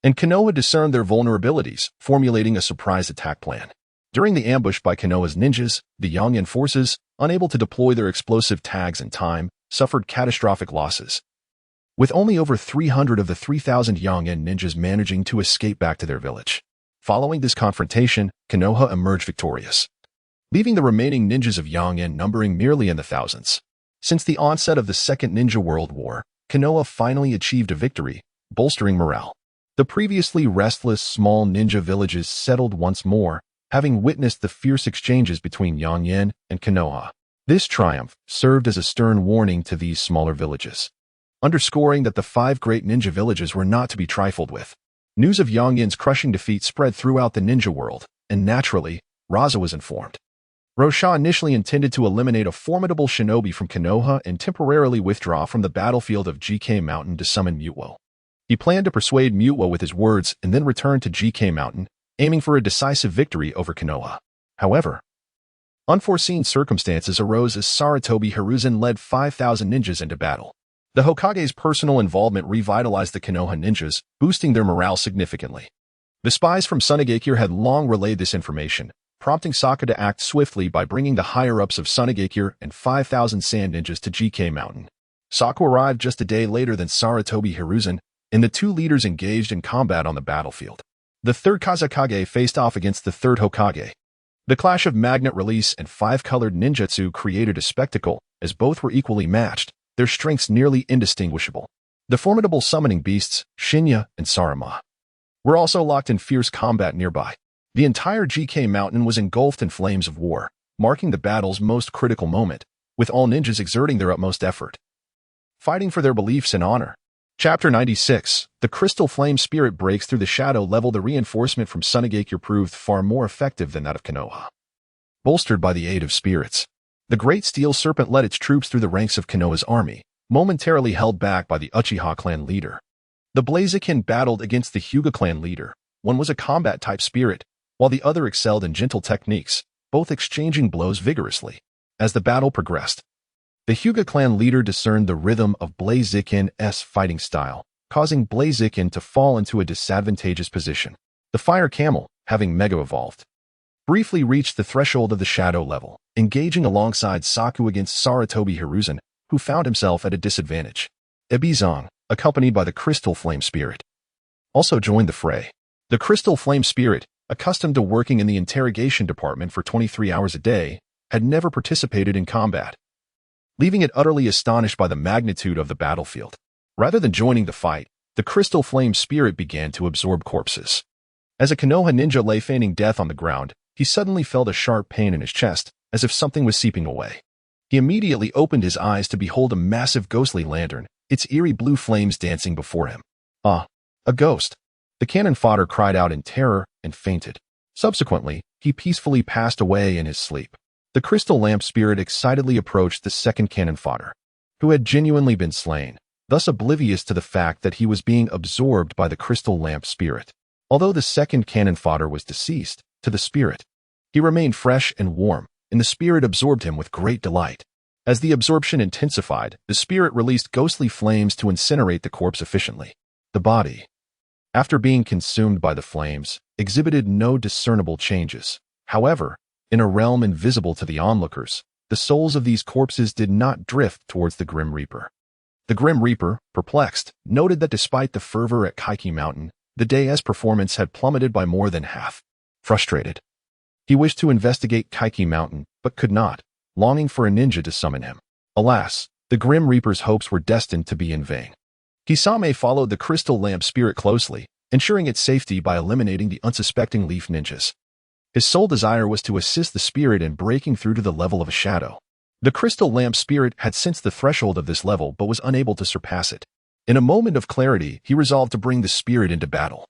A: and Konoha discerned their vulnerabilities, formulating a surprise attack plan. During the ambush by Konoha's ninjas, the Yecang forces, unable to deploy their explosive tags in time, suffered catastrophic losses, with only over 300 of the 3,000 Yecang ninjas managing to escape back to their village. Following this confrontation, Konoha emerged victorious, leaving the remaining ninjas of Yecang numbering merely in the thousands. Since the onset of the Second Ninja World War, Konoha finally achieved a victory, bolstering morale. The previously restless small ninja villages settled once more, having witnessed the fierce exchanges between Yecang and Konoha. This triumph served as a stern warning to these smaller villages, underscoring that the 5 great ninja villages were not to be trifled with. News of Yecang's crushing defeat spread throughout the ninja world, and naturally, Rasha was informed. Rasha initially intended to eliminate a formidable shinobi from Konoha and temporarily withdraw from the battlefield of GK Mountain to summon Mutuo. He planned to persuade Mutuo with his words and then return to GK Mountain, aiming for a decisive victory over Konoha. However, unforeseen circumstances arose as Sarutobi Hiruzen led 5,000 ninjas into battle. The Hokage's personal involvement revitalized the Konoha ninjas, boosting their morale significantly. The spies from Sunagakure had long relayed this information, prompting Sokka to act swiftly by bringing the higher-ups of Sunagakure and 5,000 sand ninjas to GK Mountain. Sokka arrived just a day later than Sarutobi Hiruzen, and the 2 leaders engaged in combat on the battlefield. The Third Kazekage faced off against the Third Hokage. The clash of magnet release and five-colored ninjutsu created a spectacle, as both were equally matched, their strengths nearly indistinguishable. The formidable summoning beasts, Shinya and Saruma, were also locked in fierce combat nearby. The entire GK Mountain was engulfed in flames of war, marking the battle's most critical moment, with all ninjas exerting their utmost effort, fighting for their beliefs and honor. Chapter 96. The Crystal Flame Spirit breaks through the shadow level. The reinforcement from Sunagakure proved far more effective than that of Konoha. Bolstered by the aid of spirits, the Great Steel Serpent led its troops through the ranks of Konoha's army, momentarily held back by the Uchiha clan leader. The Blaziken battled against the Hyuga clan leader. One was a combat-type spirit, while the other excelled in gentle techniques, both exchanging blows vigorously. As the battle progressed, the Hyuga clan leader discerned the rhythm of Blaziken's fighting style, causing Blaziken to fall into a disadvantageous position. The Fire Camel, having mega-evolved, briefly reached the threshold of the shadow level, engaging alongside Saku against Saratobi Hiruzen, who found himself at a disadvantage. Ebizong, accompanied by the Crystal Flame Spirit, also joined the fray. The Crystal Flame Spirit, accustomed to working in the interrogation department for 23 hours a day, had never participated in combat, leaving it utterly astonished by the magnitude of the battlefield. Rather than joining the fight, the Crystal Flame Spirit began to absorb corpses. As a Konoha ninja lay feigning death on the ground, he suddenly felt a sharp pain in his chest, as if something was seeping away. He immediately opened his eyes to behold a massive ghostly lantern, its eerie blue flames dancing before him. Ah, a ghost! The cannon fodder cried out in terror and fainted. Subsequently, he peacefully passed away in his sleep. The Crystal Lamp Spirit excitedly approached the second cannon fodder, who had genuinely been slain, thus oblivious to the fact that he was being absorbed by the Crystal Lamp Spirit. Although the second cannon fodder was deceased, to the spirit, he remained fresh and warm, and the spirit absorbed him with great delight. As the absorption intensified, the spirit released ghostly flames to incinerate the corpse efficiently. The body, after being consumed by the flames, exhibited no discernible changes. However, in a realm invisible to the onlookers, the souls of these corpses did not drift towards the Grim Reaper. The Grim Reaper, perplexed, noted that despite the fervor at Kaiki Mountain, the day's performance had plummeted by more than half. Frustrated, he wished to investigate Kaiki Mountain, but could not, longing for a ninja to summon him. Alas, the Grim Reaper's hopes were destined to be in vain. Kisame followed the Crystal Lamp Spirit closely, ensuring its safety by eliminating the unsuspecting Leaf Ninjas. His sole desire was to assist the spirit in breaking through to the level of a shadow. The Crystal Lamp Spirit had sensed the threshold of this level but was unable to surpass it. In a moment of clarity, he resolved to bring the spirit into battle,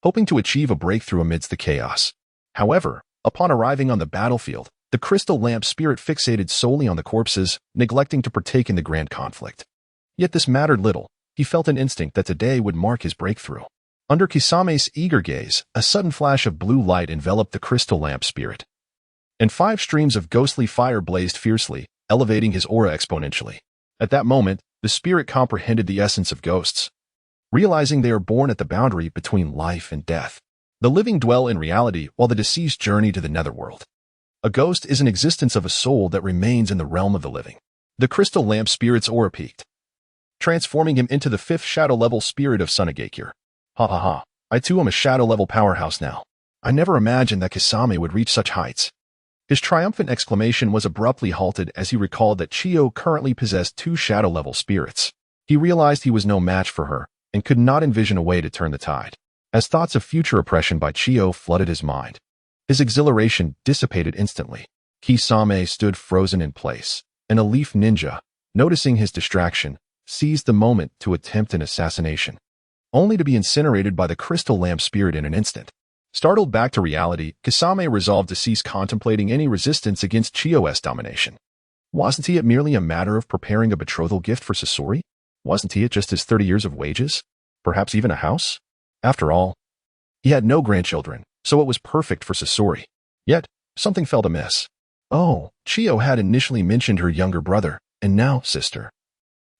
A: hoping to achieve a breakthrough amidst the chaos. However, upon arriving on the battlefield, the Crystal Lamp Spirit fixated solely on the corpses, neglecting to partake in the grand conflict. Yet this mattered little. He felt an instinct that today would mark his breakthrough. Under Kisame's eager gaze, a sudden flash of blue light enveloped the Crystal Lamp Spirit, and 5 streams of ghostly fire blazed fiercely, elevating his aura exponentially. At that moment, the spirit comprehended the essence of ghosts, realizing they are born at the boundary between life and death. The living dwell in reality while the deceased journey to the netherworld. A ghost is an existence of a soul that remains in the realm of the living. The Crystal Lamp Spirit's aura peaked, transforming him into the 5th shadow-level spirit of Sunagakure. Ha ha ha, I too am a shadow-level powerhouse now. I never imagined that Kisame would reach such heights. His triumphant exclamation was abruptly halted as he recalled that Chiyo currently possessed 2 shadow-level spirits. He realized he was no match for her, and could not envision a way to turn the tide. As thoughts of future oppression by Chiyo flooded his mind, his exhilaration dissipated instantly. Kisame stood frozen in place, and a Leaf Ninja, noticing his distraction, seized the moment to attempt an assassination, only to be incinerated by the Crystal Lamp Spirit in an instant. Startled back to reality, Kisame resolved to cease contemplating any resistance against Chiyo's domination. Wasn't it merely a matter of preparing a betrothal gift for Sasori? Wasn't it just his 30 years of wages? Perhaps even a house? After all, he had no grandchildren, so it was perfect for Sasori. Yet, something felt amiss. Oh, Chiyo had initially mentioned her younger brother, and now sister.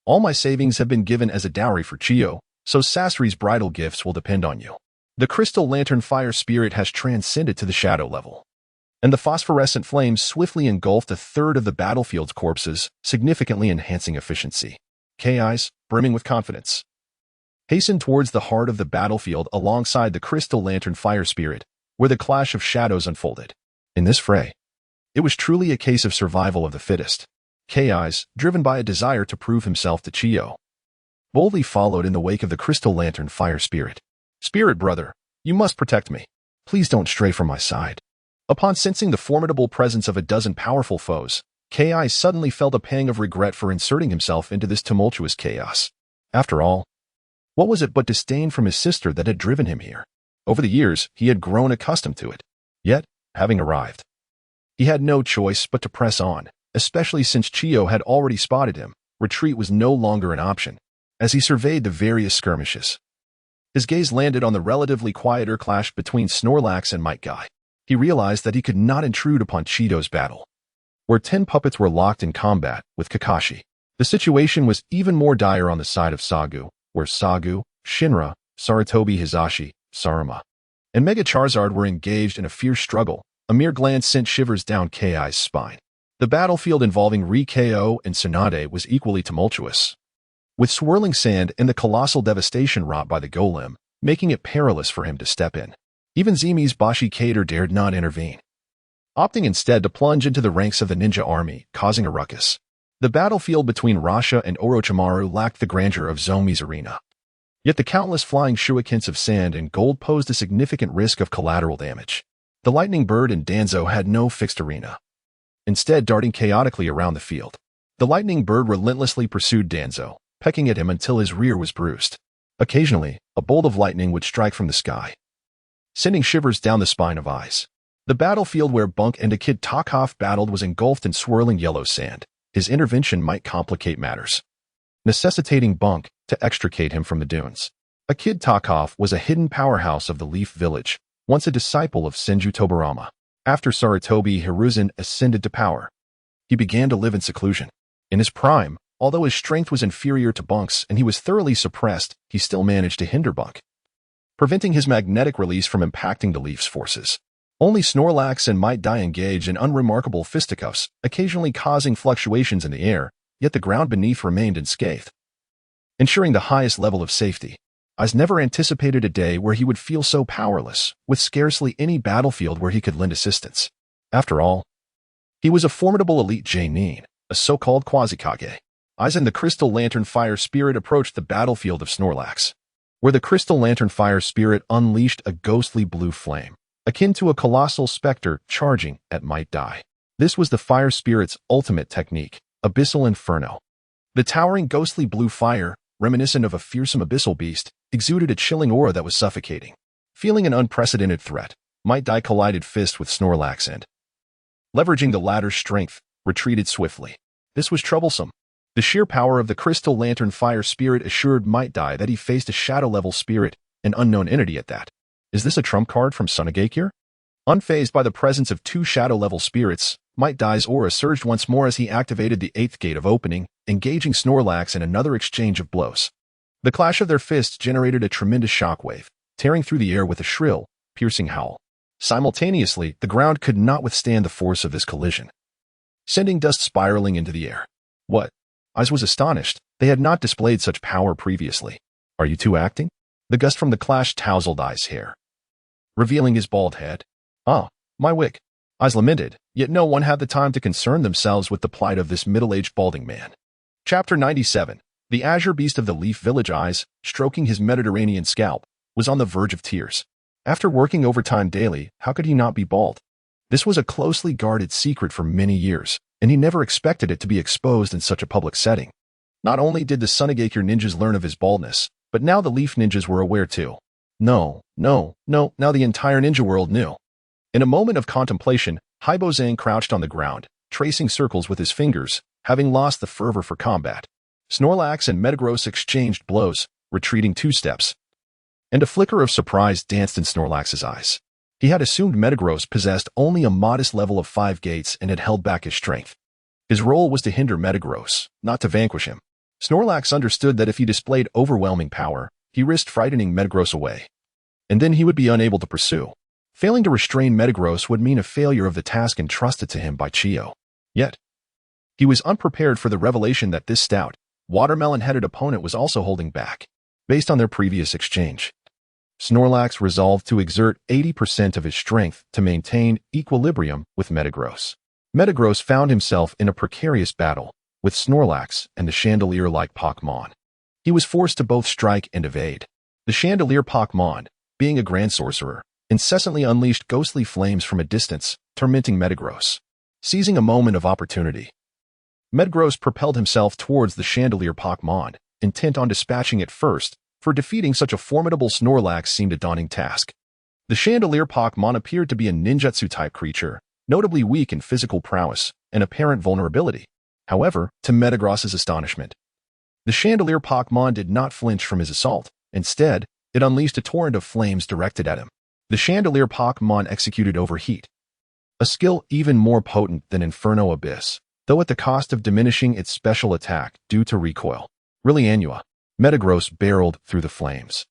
A: All my savings have been given as a dowry for Chiyo, so Sasori's bridal gifts will depend on you. The Crystal Lantern Fire Spirit has transcended to the shadow level, and the phosphorescent flames swiftly engulfed 1/3 of the battlefield's corpses, significantly enhancing efficiency. Kai's, brimming with confidence, hastened towards the heart of the battlefield alongside the Crystal Lantern Fire Spirit, where the clash of shadows unfolded. In this fray, it was truly a case of survival of the fittest. Kai's, driven by a desire to prove himself to Chiyo, boldly followed in the wake of the Crystal Lantern Fire Spirit. Spirit brother, you must protect me. Please don't stray from my side. Upon sensing the formidable presence of a dozen powerful foes, Kai suddenly felt a pang of regret for inserting himself into this tumultuous chaos. After all, what was it but disdain from his sister that had driven him here? Over the years, he had grown accustomed to it. Yet, having arrived, he had no choice but to press on, especially since Chiyo had already spotted him. Retreat was no longer an option. As he surveyed the various skirmishes, his gaze landed on the relatively quieter clash between Snorlax and Might Guy. He realized that he could not intrude upon Cheeto's battle, where 10 puppets were locked in combat with Kakashi. The situation was even more dire on the side of Sagu, where Sagu, Shinra, Sarutobi Hizashi, Saruma, and Mega Charizard were engaged in a fierce struggle. A mere glance sent shivers down Kai's spine. The battlefield involving Rikao and Tsunade was equally tumultuous, with swirling sand and the colossal devastation wrought by the golem, making it perilous for him to step in. Even Zimi's Bashi Kader dared not intervene, opting instead to plunge into the ranks of the ninja army, causing a ruckus. The battlefield between Rasha and Orochimaru lacked the grandeur of Zomi's arena. Yet the countless flying shurikens of sand and gold posed a significant risk of collateral damage. The Lightning Bird and Danzo had no fixed arena, instead darting chaotically around the field. The Lightning Bird relentlessly pursued Danzo, pecking at him until his rear was bruised. Occasionally, a bolt of lightning would strike from the sky, sending shivers down the spine of Ice. The battlefield where Bunk and a Kid Tarkov battled was engulfed in swirling yellow sand. His intervention might complicate matters, necessitating Bunk to extricate him from the dunes. A Kid Tarkov was a hidden powerhouse of the Leaf Village, once a disciple of Senju Tobarama. After Sarutobi Hiruzen ascended to power, he began to live in seclusion. In his prime, although his strength was inferior to Bunk's and he was thoroughly suppressed, he still managed to hinder Bunk, preventing his magnetic release from impacting the Leaf's forces. Only Snorlax and Might Guy engaged in unremarkable fisticuffs, occasionally causing fluctuations in the air, yet the ground beneath remained unscathed, ensuring the highest level of safety. Ice never anticipated a day where he would feel so powerless, with scarcely any battlefield where he could lend assistance. After all, he was a formidable elite Genin, a so-called Kazekage. Ice and the Crystal Lantern Fire Spirit approached the battlefield of Snorlax, where the Crystal Lantern Fire Spirit unleashed a ghostly blue flame, akin to a colossal specter charging at Might Guy. This was the Fire Spirit's ultimate technique, Abyssal Inferno. The towering ghostly blue fire, reminiscent of a fearsome abyssal beast, exuded a chilling aura that was suffocating. Feeling an unprecedented threat, Might Guy collided fist with Snorlax and, leveraging the latter's strength, retreated swiftly. This was troublesome. The sheer power of the Crystal Lantern Fire Spirit assured Might Guy that he faced a shadow-level spirit, an unknown entity at that. Is this a trump card from Sunagakure? Unfazed by the presence of 2 shadow-level spirits, Might Guy's aura surged once more as he activated the 8th gate of opening, engaging Snorlax in another exchange of blows. The clash of their fists generated a tremendous shockwave, tearing through the air with a shrill, piercing howl. Simultaneously, the ground could not withstand the force of this collision, sending dust spiraling into the air. What? Ice was astonished. They had not displayed such power previously. Are you two acting? The gust from the clash tousled Ice's hair, revealing his bald head. Ah, my wig. Ice lamented, yet no one had the time to concern themselves with the plight of this middle-aged balding man. Chapter 97. The Azure Beast of the Leaf Village. Ice, stroking his Mediterranean scalp, was on the verge of tears. After working overtime daily, how could he not be bald? This was a closely guarded secret for many years, and he never expected it to be exposed in such a public setting. Not only did the Sunagakure ninjas learn of his baldness, but now the Leaf ninjas were aware too. No, now the entire ninja world knew. In a moment of contemplation, Haibozan crouched on the ground, tracing circles with his fingers, having lost the fervor for combat. Snorlax and Metagross exchanged blows, retreating 2 steps, and a flicker of surprise danced in Snorlax's eyes. He had assumed Metagross possessed only a modest level of 5 gates and had held back his strength. His role was to hinder Metagross, not to vanquish him. Snorlax understood that if he displayed overwhelming power, he risked frightening Metagross away, and then he would be unable to pursue. Failing to restrain Metagross would mean a failure of the task entrusted to him by Chiyo. Yet, he was unprepared for the revelation that this stout, watermelon-headed opponent was also holding back, based on their previous exchange. Snorlax resolved to exert 80% of his strength to maintain equilibrium with Metagross. Metagross found himself in a precarious battle with Snorlax and the Chandelier-like Pokémon. He was forced to both strike and evade. The Chandelier Pokémon, being a Grand Sorcerer, incessantly unleashed ghostly flames from a distance, tormenting Metagross. Seizing a moment of opportunity, Metagross propelled himself towards the Chandelier Pokémon, intent on dispatching it first, for defeating such a formidable Snorlax seemed a daunting task. The Chandelier Pokémon appeared to be a ninjutsu-type creature, notably weak in physical prowess and apparent vulnerability. However, to Metagross's astonishment, the Chandelier Pokémon did not flinch from his assault. Instead, it unleashed a torrent of flames directed at him. The Chandelier Pokémon executed Overheat, a skill even more potent than Inferno Abyss, though at the cost of diminishing its special attack due to recoil. Reincarnating. Metagross barreled through the flames,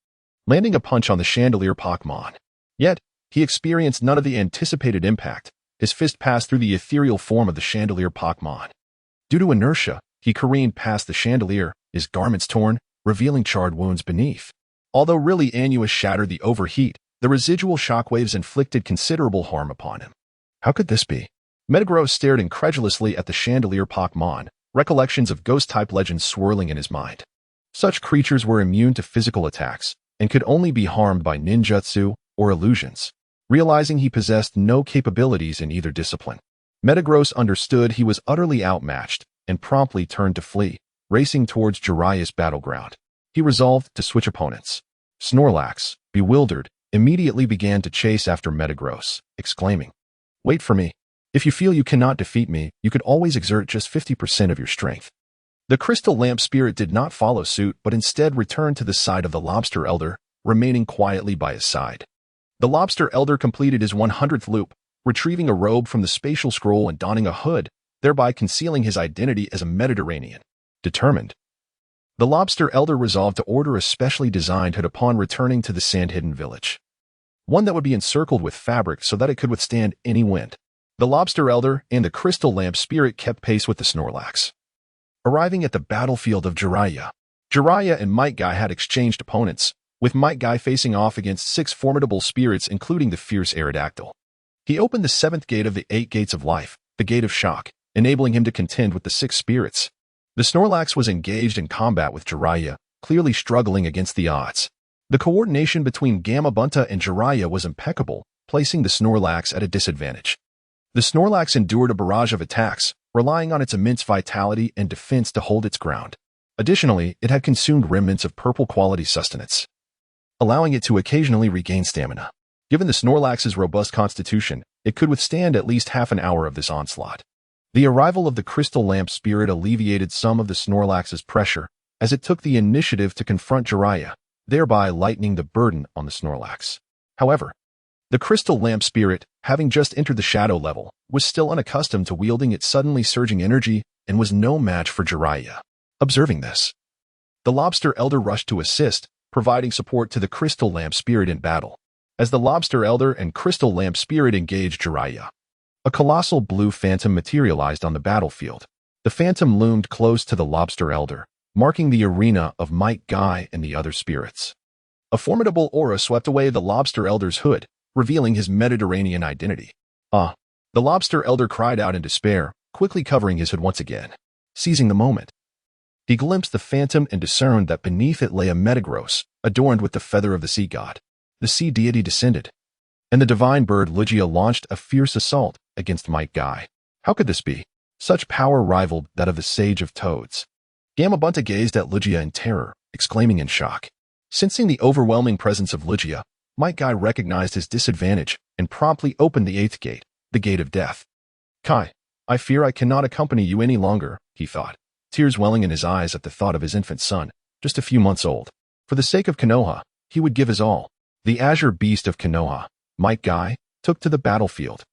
A: landing a punch on the Chandelier Pokémon. Yet, he experienced none of the anticipated impact. His fist passed through the ethereal form of the Chandelier Pokémon. Due to inertia, he careened past the Chandelier, his garments torn, revealing charred wounds beneath. Although Reincarnating shattered the Overheat, the residual shockwaves inflicted considerable harm upon him. How could this be? Metagross stared incredulously at the Chandelier Pokémon, recollections of ghost-type legends swirling in his mind. Such creatures were immune to physical attacks and could only be harmed by ninjutsu or illusions. Realizing he possessed no capabilities in either discipline, Metagross understood he was utterly outmatched and promptly turned to flee, racing towards Jiraiya's battleground. He resolved to switch opponents. Snorlax, bewildered, immediately began to chase after Metagross, exclaiming, "Wait for me. If you feel you cannot defeat me, you could always exert just 50% of your strength." The Crystal Lamp Spirit did not follow suit, but instead returned to the side of the Lobster Elder, remaining quietly by his side. The Lobster Elder completed his 100th loop, retrieving a robe from the spatial scroll and donning a hood, thereby concealing his identity as a Mediterranean. Determined, the Lobster Elder resolved to order a specially designed hood upon returning to the sand-hidden village. One that would be encircled with fabric so that it could withstand any wind. The Lobster Elder and the Crystal Lamp Spirit kept pace with the Snorlax. Arriving at the battlefield of Jiraiya, Jiraiya and Might Guy had exchanged opponents, with Might Guy facing off against 6 formidable spirits including the fierce Aerodactyl. He opened the 7th gate of the 8 gates of life, the Gate of Shock, enabling him to contend with the 6 spirits. The Snorlax was engaged in combat with Jiraiya, clearly struggling against the odds. The coordination between Gamabunta and Jiraiya was impeccable, placing the Snorlax at a disadvantage. The Snorlax endured a barrage of attacks, relying on its immense vitality and defense to hold its ground. Additionally, it had consumed remnants of purple-quality sustenance, allowing it to occasionally regain stamina. Given the Snorlax's robust constitution, it could withstand at least half an hour of this onslaught. The arrival of the Crystal Lamp Spirit alleviated some of the Snorlax's pressure, as it took the initiative to confront Jiraiya, thereby lightening the burden on the Snorlax. However, the Crystal Lamp Spirit, having just entered the shadow level, was still unaccustomed to wielding its suddenly surging energy and was no match for Jiraiya. Observing this, the Lobster Elder rushed to assist, providing support to the Crystal Lamp Spirit in battle. As the Lobster Elder and Crystal Lamp Spirit engaged Jiraiya, a colossal blue phantom materialized on the battlefield. The phantom loomed close to the Lobster Elder, marking the arena of Might Guy and the other spirits. A formidable aura swept away the Lobster Elder's hood, revealing his Mediterranean identity. The Lobster Elder cried out in despair, quickly covering his hood once again. Seizing the moment, he glimpsed the phantom and discerned that beneath it lay a Metagross, adorned with the feather of the sea god. The sea deity descended, and the divine bird Lugia launched a fierce assault against Might Guy. How could this be? Such power rivaled that of the Sage of Toads. Gamabunta gazed at Lugia in terror, exclaiming in shock. Sensing the overwhelming presence of Lugia, Might Guy recognized his disadvantage and promptly opened the 8th gate, the Gate of Death. "Kai, I fear I cannot accompany you any longer," he thought, tears welling in his eyes at the thought of his infant son, just a few months old. For the sake of Konoha, he would give his all. The azure beast of Konoha, Might Guy, took to the battlefield.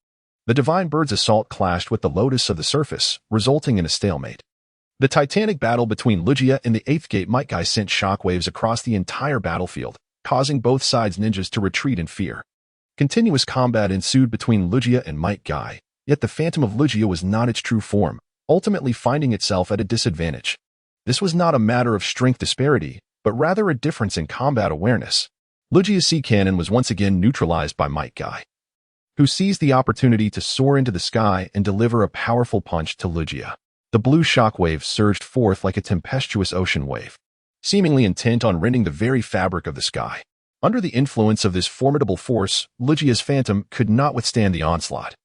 A: The divine bird's assault clashed with the lotus of the surface, resulting in a stalemate. The titanic battle between Lugia and the 8th gate Might Guy sent shockwaves across the entire battlefield, causing both sides' ninjas to retreat in fear. Continuous combat ensued between Lugia and Might Guy, yet the phantom of Lugia was not its true form, ultimately finding itself at a disadvantage. This was not a matter of strength disparity, but rather a difference in combat awareness. Lugia's sea cannon was once again neutralized by Might Guy, who seized the opportunity to soar into the sky and deliver a powerful punch to Lugia. The blue shockwave surged forth like a tempestuous ocean wave, seemingly intent on rending the very fabric of the sky. Under the influence of this formidable force, Lugia's phantom could not withstand the onslaught,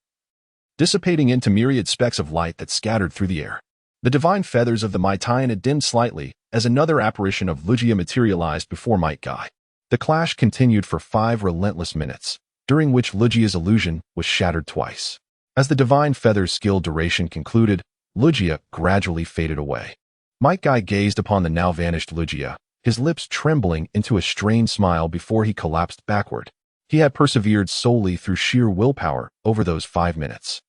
A: dissipating into myriad specks of light that scattered through the air. The divine feathers of the Maitaian had dimmed slightly as another apparition of Lugia materialized before Might Guy. The clash continued for 5 relentless minutes, during which Lugia's illusion was shattered twice. As the divine feathers' skill duration concluded, Lugia gradually faded away. Might Guy gazed upon the now vanished Lugia, his lips trembling into a strained smile before he collapsed backward. He had persevered solely through sheer willpower over those 5 minutes.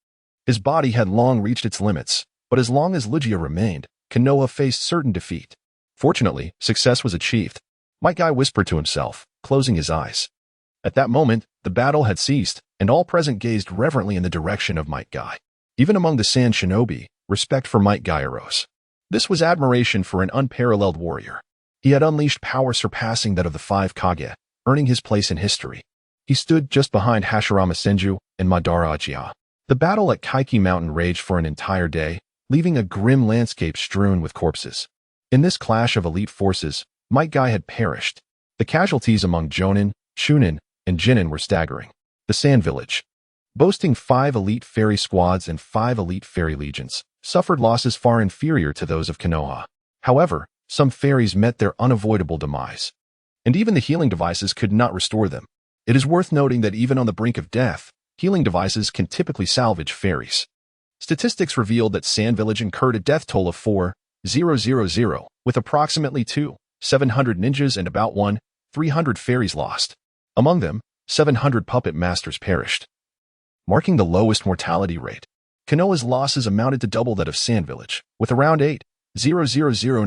A: His body had long reached its limits, but as long as Lugia remained, Konoha faced certain defeat. Fortunately, success was achieved. Might Guy whispered to himself, closing his eyes. At that moment, the battle had ceased, and all present gazed reverently in the direction of Might Guy. Even among the Sand Shinobi, respect for Might Guy arose. This was admiration for an unparalleled warrior. He had unleashed power surpassing that of the 5 Kage, earning his place in history. He stood just behind Hashirama Senju and Madara Uchiha. The battle at Kaiki Mountain raged for an entire day, leaving a grim landscape strewn with corpses. In this clash of elite forces, Might Guy had perished. The casualties among Jonin, Chunin, and Jinin were staggering. The Sand Village, boasting 5 elite fairy squads and 5 elite fairy legions, suffered losses far inferior to those of Konoha. However, some fairies met their unavoidable demise, and even the healing devices could not restore them. It is worth noting that even on the brink of death, healing devices can typically salvage fairies. Statistics revealed that Sand Village incurred a death toll of 4,000, with approximately 2,700 ninjas and about 1,300 fairies lost. Among them, 700 puppet masters perished, marking the lowest mortality rate. Konoha's losses amounted to double that of Sand Village, with around 8,000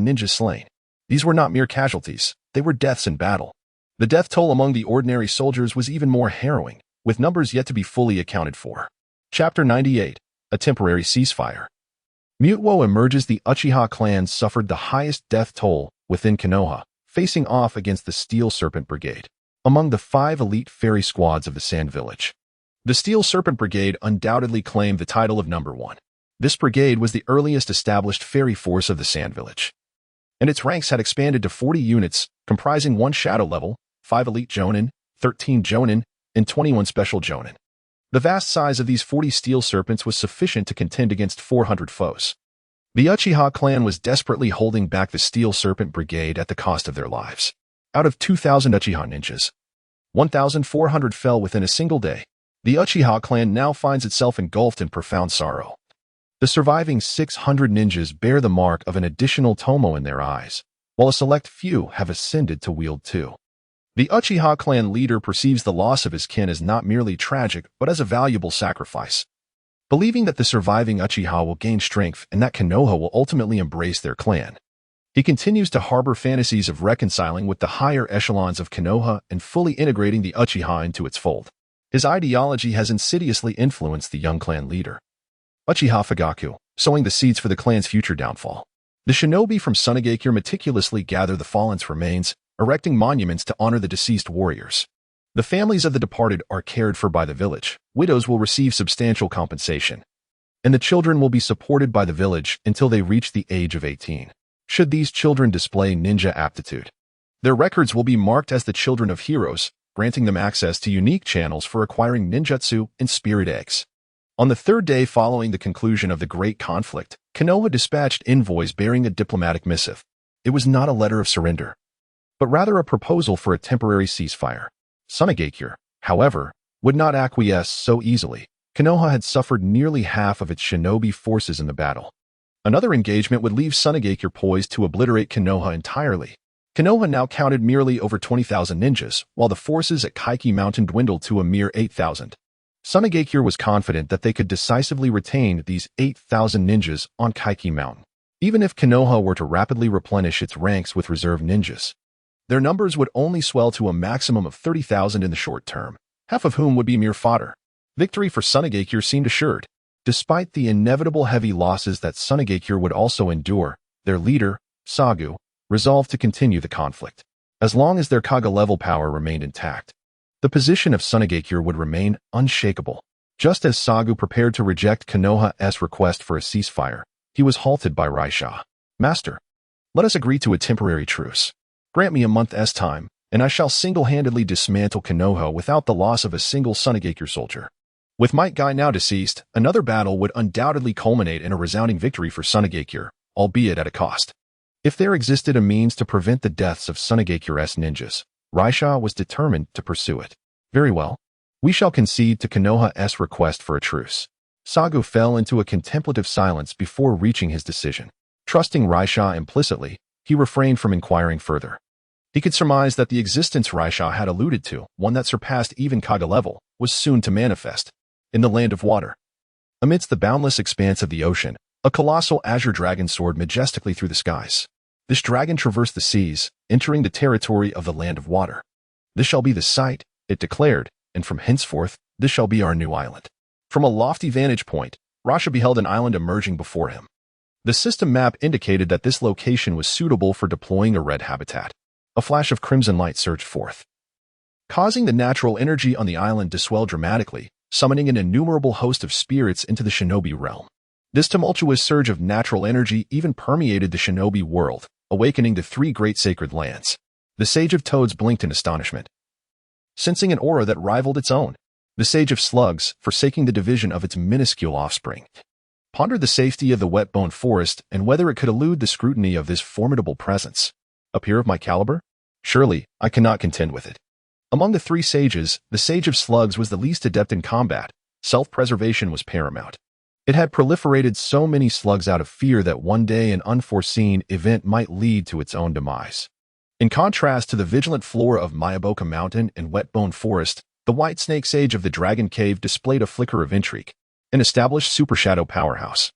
A: ninjas slain. These were not mere casualties, they were deaths in battle. The death toll among the ordinary soldiers was even more harrowing, with numbers yet to be fully accounted for. Chapter 98. A Temporary Ceasefire. Mutuo emerges. The Uchiha clan suffered the highest death toll within Konoha, facing off against the Steel Serpent Brigade, among the 5 elite fairy squads of the Sand Village. The Steel Serpent Brigade undoubtedly claimed the title of number 1. This brigade was the earliest established fairy force of the Sand Village, and its ranks had expanded to 40 units, comprising 1 Shadow level, 5 elite Jonin, 13 Jonin, and 21 special Jonin. The vast size of these 40 Steel Serpents was sufficient to contend against 400 foes. The Uchiha clan was desperately holding back the Steel Serpent Brigade at the cost of their lives. Out of 2,000 Uchiha ninjas, 1,400 fell within a single day. The Uchiha clan now finds itself engulfed in profound sorrow. The surviving 600 ninjas bear the mark of an additional tomo in their eyes, while a select few have ascended to wield 2. The Uchiha clan leader perceives the loss of his kin as not merely tragic but as a valuable sacrifice, believing that the surviving Uchiha will gain strength and that Konoha will ultimately embrace their clan. He continues to harbor fantasies of reconciling with the higher echelons of Konoha and fully integrating the Uchiha into its fold. His ideology has insidiously influenced the young clan leader, Uchiha Fugaku, sowing the seeds for the clan's future downfall. The shinobi from Sunagakure meticulously gather the fallen's remains, erecting monuments to honor the deceased warriors. The families of the departed are cared for by the village. Widows will receive substantial compensation, and the children will be supported by the village until they reach the age of 18. Should these children display ninja aptitude, their records will be marked as the children of heroes, granting them access to unique channels for acquiring ninjutsu and spirit eggs. On the 3rd day following the conclusion of the Great Conflict, Konoha dispatched envoys bearing a diplomatic missive. It was not a letter of surrender, but rather a proposal for a temporary ceasefire. Sunagakure, however, would not acquiesce so easily. Konoha had suffered nearly half of its shinobi forces in the battle. Another engagement would leave Sunagakure poised to obliterate Konoha entirely. Konoha now counted merely over 20,000 ninjas, while the forces at Kaiki Mountain dwindled to a mere 8,000. Sunagakure was confident that they could decisively retain these 8,000 ninjas on Kaiki Mountain. Even if Konoha were to rapidly replenish its ranks with reserve ninjas, their numbers would only swell to a maximum of 30,000 in the short term, half of whom would be mere fodder. Victory for Sunagakure seemed assured. Despite the inevitable heavy losses that Sunagakure would also endure, their leader, Sagu, resolved to continue the conflict. As long as their Kage level power remained intact, the position of Sunagakure would remain unshakable. Just as Sagu prepared to reject Konoha's request for a ceasefire, he was halted by Rasha. Master, let us agree to a temporary truce. Grant me a month's time, and I shall single-handedly dismantle Konoha without the loss of a single Sunagakure soldier. With Might Guy now deceased, another battle would undoubtedly culminate in a resounding victory for Sunagakure, albeit at a cost. If there existed a means to prevent the deaths of Sunagakure's ninjas, Rasha was determined to pursue it. Very well. We shall concede to Konoha's request for a truce. Sagu fell into a contemplative silence before reaching his decision. Trusting Rasha implicitly, he refrained from inquiring further. He could surmise that the existence Rasha had alluded to, one that surpassed even Kage level, was soon to manifest. In the land of water. Amidst the boundless expanse of the ocean, a colossal azure dragon soared majestically through the skies. This dragon traversed the seas, entering the territory of the land of water. This shall be the site, it declared, and from henceforth, this shall be our new island. From a lofty vantage point, Rasha beheld an island emerging before him. The system map indicated that this location was suitable for deploying a red habitat. A flash of crimson light surged forth, causing the natural energy on the island to swell dramatically, summoning an innumerable host of spirits into the shinobi realm. This tumultuous surge of natural energy even permeated the shinobi world, awakening the three great sacred lands. The Sage of Toads blinked in astonishment, sensing an aura that rivaled its own. The Sage of Slugs, forsaking the division of its minuscule offspring, pondered the safety of the wet-boned forest and whether it could elude the scrutiny of this formidable presence. A peer of my caliber? Surely, I cannot contend with it. Among the three sages, the Sage of Slugs was the least adept in combat. Self-preservation was paramount. It had proliferated so many slugs out of fear that one day an unforeseen event might lead to its own demise. In contrast to the vigilant flora of Mayaboka Mountain and wet-boned forest, the White Snake Sage of the Dragon Cave displayed a flicker of intrigue, an established super shadow powerhouse.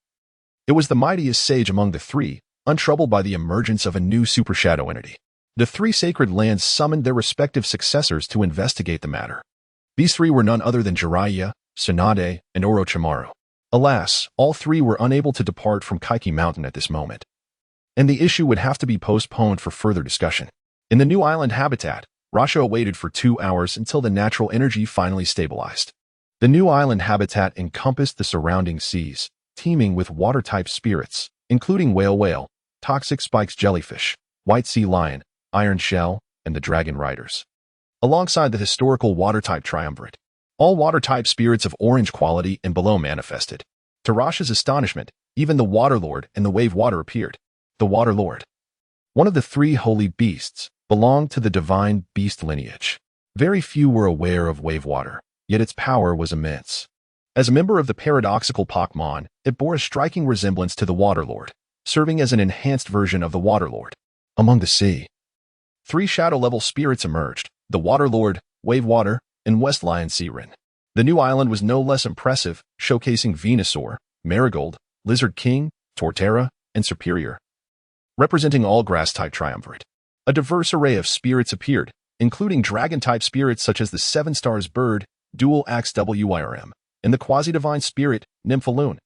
A: It was the mightiest sage among the three, untroubled by the emergence of a new super shadow entity. The three sacred lands summoned their respective successors to investigate the matter. These three were none other than Jiraiya, Tsunade, and Orochimaru. Alas, all three were unable to depart from Kaiki Mountain at this moment, and the issue would have to be postponed for further discussion. In the new island habitat, Rasha waited for 2 hours until the natural energy finally stabilized. The new island habitat encompassed the surrounding seas, teeming with water-type spirits, including whale, toxic spikes jellyfish, white sea lion, iron shell, and the dragon riders. Alongside the historical water-type triumvirate, all water-type spirits of orange quality and below manifested. To Rasha's astonishment, even the Water Lord and the Wave Water appeared. The Water Lord, one of the three holy beasts, belonged to the divine beast lineage. Very few were aware of Wave Water, yet its power was immense. As a member of the paradoxical Pokémon, it bore a striking resemblance to the Water Lord, serving as an enhanced version of the Water Lord. Among the sea, three shadow-level spirits emerged: the Water Lord, Wave Water, and West Lion Siren. The new island was no less impressive, showcasing Venusaur, Marigold, Lizard King, Torterra, and Superior. Representing all grass-type triumvirate, a diverse array of spirits appeared, including dragon-type spirits such as the Seven Stars Bird, Dual Axe Wyrm, and the quasi-divine spirit, Nymphaloon.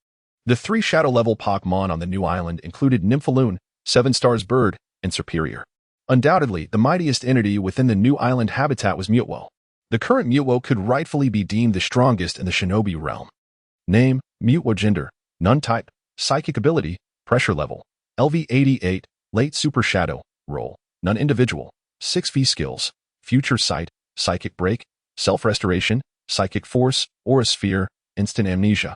A: The three shadow-level Pokémon on the new island included Nymphaloon, Seven Stars Bird, and Superior. Undoubtedly, the mightiest entity within the new island habitat was Mutwo. The current Mutwo could rightfully be deemed the strongest in the shinobi realm. Name, Mutwo. Gender, none. Type, psychic ability, pressure level, LV88, late super shadow, role, none. Individual, 6V skills, future sight, psychic break, self-restoration, psychic force, aura sphere, instant amnesia.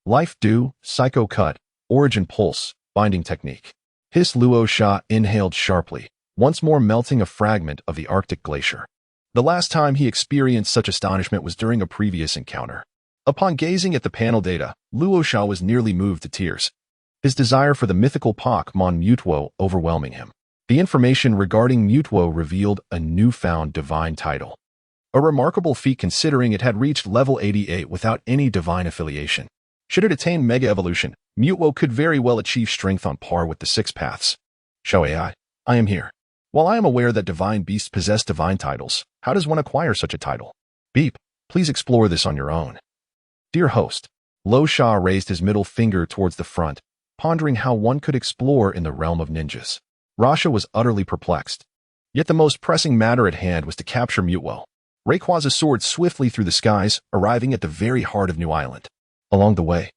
A: Life dew, psycho cut, origin pulse, binding technique. His Luo Sha inhaled sharply, once more melting a fragment of the Arctic glacier. The last time he experienced such astonishment was during a previous encounter. Upon gazing at the panel data, Luo Sha was nearly moved to tears, his desire for the mythical Pokémon Mutwo overwhelming him. The information regarding Mutwo revealed a newfound divine title. A remarkable feat considering it had reached level 88 without any divine affiliation. Should it attain Mega Evolution, Mutwo could very well achieve strength on par with the Six Paths. Show AI, I am here. While I am aware that divine beasts possess divine titles, how does one acquire such a title? Beep, please explore this on your own. Dear host, Luo Sha raised his middle finger towards the front, pondering how one could explore in the realm of ninjas. Rasha was utterly perplexed. Yet the most pressing matter at hand was to capture Mutwo. Rayquaza soared swiftly through the skies, arriving at the very heart of New Island. Along the way,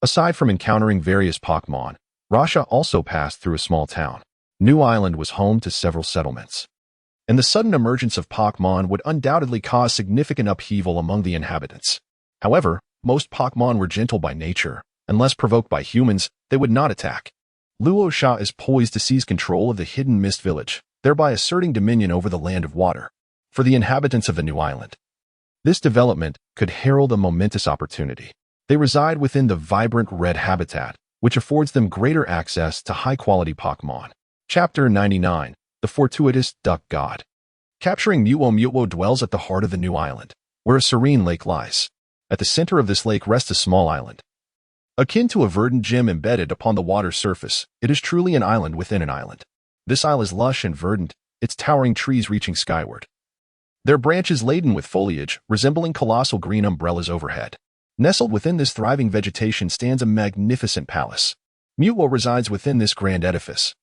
A: aside from encountering various Pokémon, Rasha also passed through a small town. New Island was home to several settlements, and the sudden emergence of Pokémon would undoubtedly cause significant upheaval among the inhabitants. However, most Pokémon were gentle by nature. Unless provoked by humans, they would not attack. Luo Sha is poised to seize control of the hidden mist village, thereby asserting dominion over the land of water for the inhabitants of the new island. This development could herald a momentous opportunity. They reside within the vibrant red habitat, which affords them greater access to high-quality Pokémon. Chapter 99, The Fortuitous Duck God. Capturing Mutwo dwells at the heart of the new island, where a serene lake lies. At the center of this lake rests a small island. Akin to a verdant gem embedded upon the water's surface, it is truly an island within an island. This isle is lush and verdant, its towering trees reaching skyward, their branches laden with foliage, resembling colossal green umbrellas overhead. Nestled within this thriving vegetation stands a magnificent palace. Mutwo resides within this grand edifice,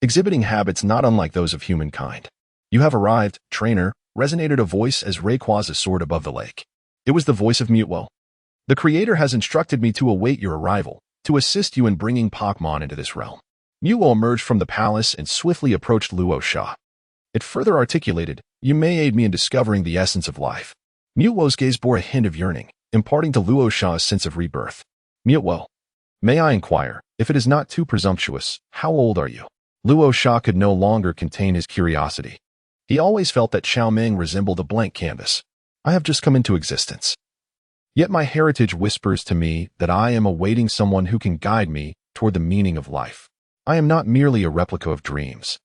A: exhibiting habits not unlike those of humankind. "You have arrived, trainer," resonated a voice as Rayquaza soared above the lake. It was the voice of Mutwo. "The Creator has instructed me to await your arrival, to assist you in bringing Pokémon into this realm." Mutwo emerged from the palace and swiftly approached Luo Sha. It further articulated, "You may aid me in discovering the essence of life." Mutwo's gaze bore a hint of yearning, imparting to Luo Sha a sense of rebirth. "Mutwo, may I inquire, if it is not too presumptuous, how old are you?" Luo Sha could no longer contain his curiosity. He always felt that Xiangling resembled a blank canvas. "I have just come into existence. Yet my heritage whispers to me that I am awaiting someone who can guide me toward the meaning of life. I am not merely a replica of dreams.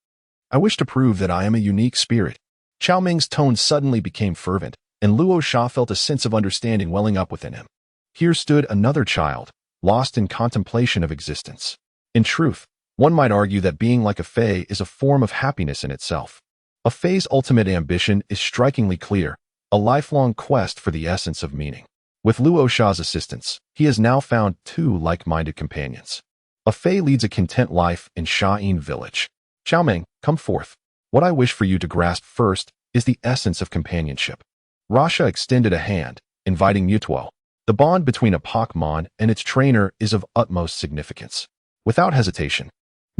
A: I wish to prove that I am a unique spirit." Xiaoming's tone suddenly became fervent, and Luo Sha felt a sense of understanding welling up within him. Here stood another child, lost in contemplation of existence. In truth, one might argue that being like a fae is a form of happiness in itself. A fae's ultimate ambition is strikingly clear, a lifelong quest for the essence of meaning. With Luo Sha's assistance, he has now found two like-minded companions. A fae leads a content life in Xiangling village. "Xiaoming, come forth. What I wish for you to grasp first is the essence of companionship." Rasha extended a hand, inviting Mutwo. The bond between a Pokémon and its trainer is of utmost significance. Without hesitation,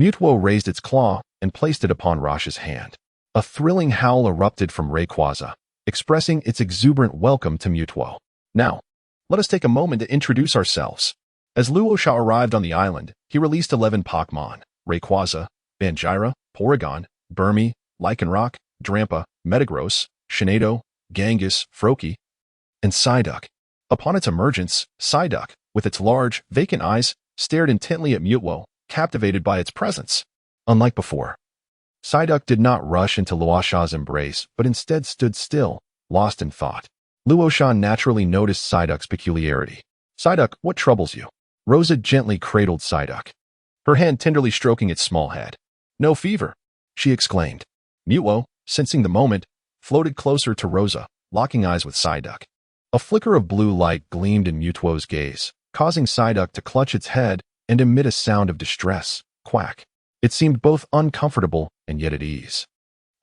A: Mutwo raised its claw and placed it upon Rasha's hand. A thrilling howl erupted from Rayquaza, expressing its exuberant welcome to Mutwo. "Now, let us take a moment to introduce ourselves." As Luo Sha arrived on the island, he released 11 Pokémon: Rayquaza, Bangira, Porygon, Burmy, Lycanroc, Drampa, Metagross, Shinado, Genghis, Froakie, and Psyduck. Upon its emergence, Psyduck, with its large, vacant eyes, stared intently at Mutwo, captivated by its presence. Unlike before, Psyduck did not rush into Luo Sha's embrace, but instead stood still, lost in thought. Luo Sha naturally noticed Psyduck's peculiarity. "Psyduck, what troubles you?" Rosa gently cradled Psyduck, her hand tenderly stroking its small head. "No fever," she exclaimed. Mutwo, sensing the moment, floated closer to Rosa, locking eyes with Psyduck. A flicker of blue light gleamed in Mutwo's gaze, causing Psyduck to clutch its head and emit a sound of distress. Quack. It seemed both uncomfortable and yet at ease,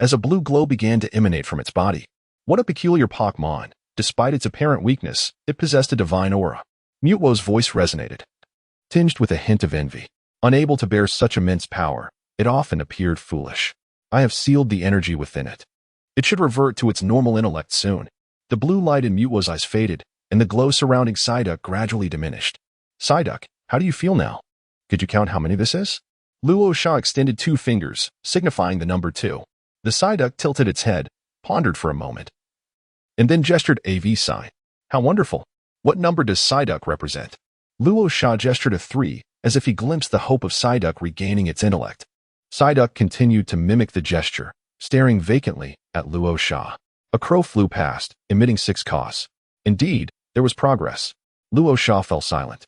A: as a blue glow began to emanate from its body. What a peculiar Pokémon! Despite its apparent weakness, it possessed a divine aura. Mutwo's voice resonated, tinged with a hint of envy. Unable to bear such immense power, it often appeared foolish. I have sealed the energy within it. It should revert to its normal intellect soon. The blue light in Mutwo's eyes faded, and the glow surrounding Psyduck gradually diminished. "Psyduck, how do you feel now? Could you count how many this is?" Luo Sha extended 2 fingers, signifying the number 2. The Psyduck tilted its head, pondered for a moment, and then gestured a V sign. "How wonderful! What number does Psyduck represent?" Luo Sha gestured a 3, as if he glimpsed the hope of Psyduck regaining its intellect. Psyduck continued to mimic the gesture, staring vacantly at Luo Sha. A crow flew past, emitting 6 caws. Indeed, there was progress. Luo Sha fell silent,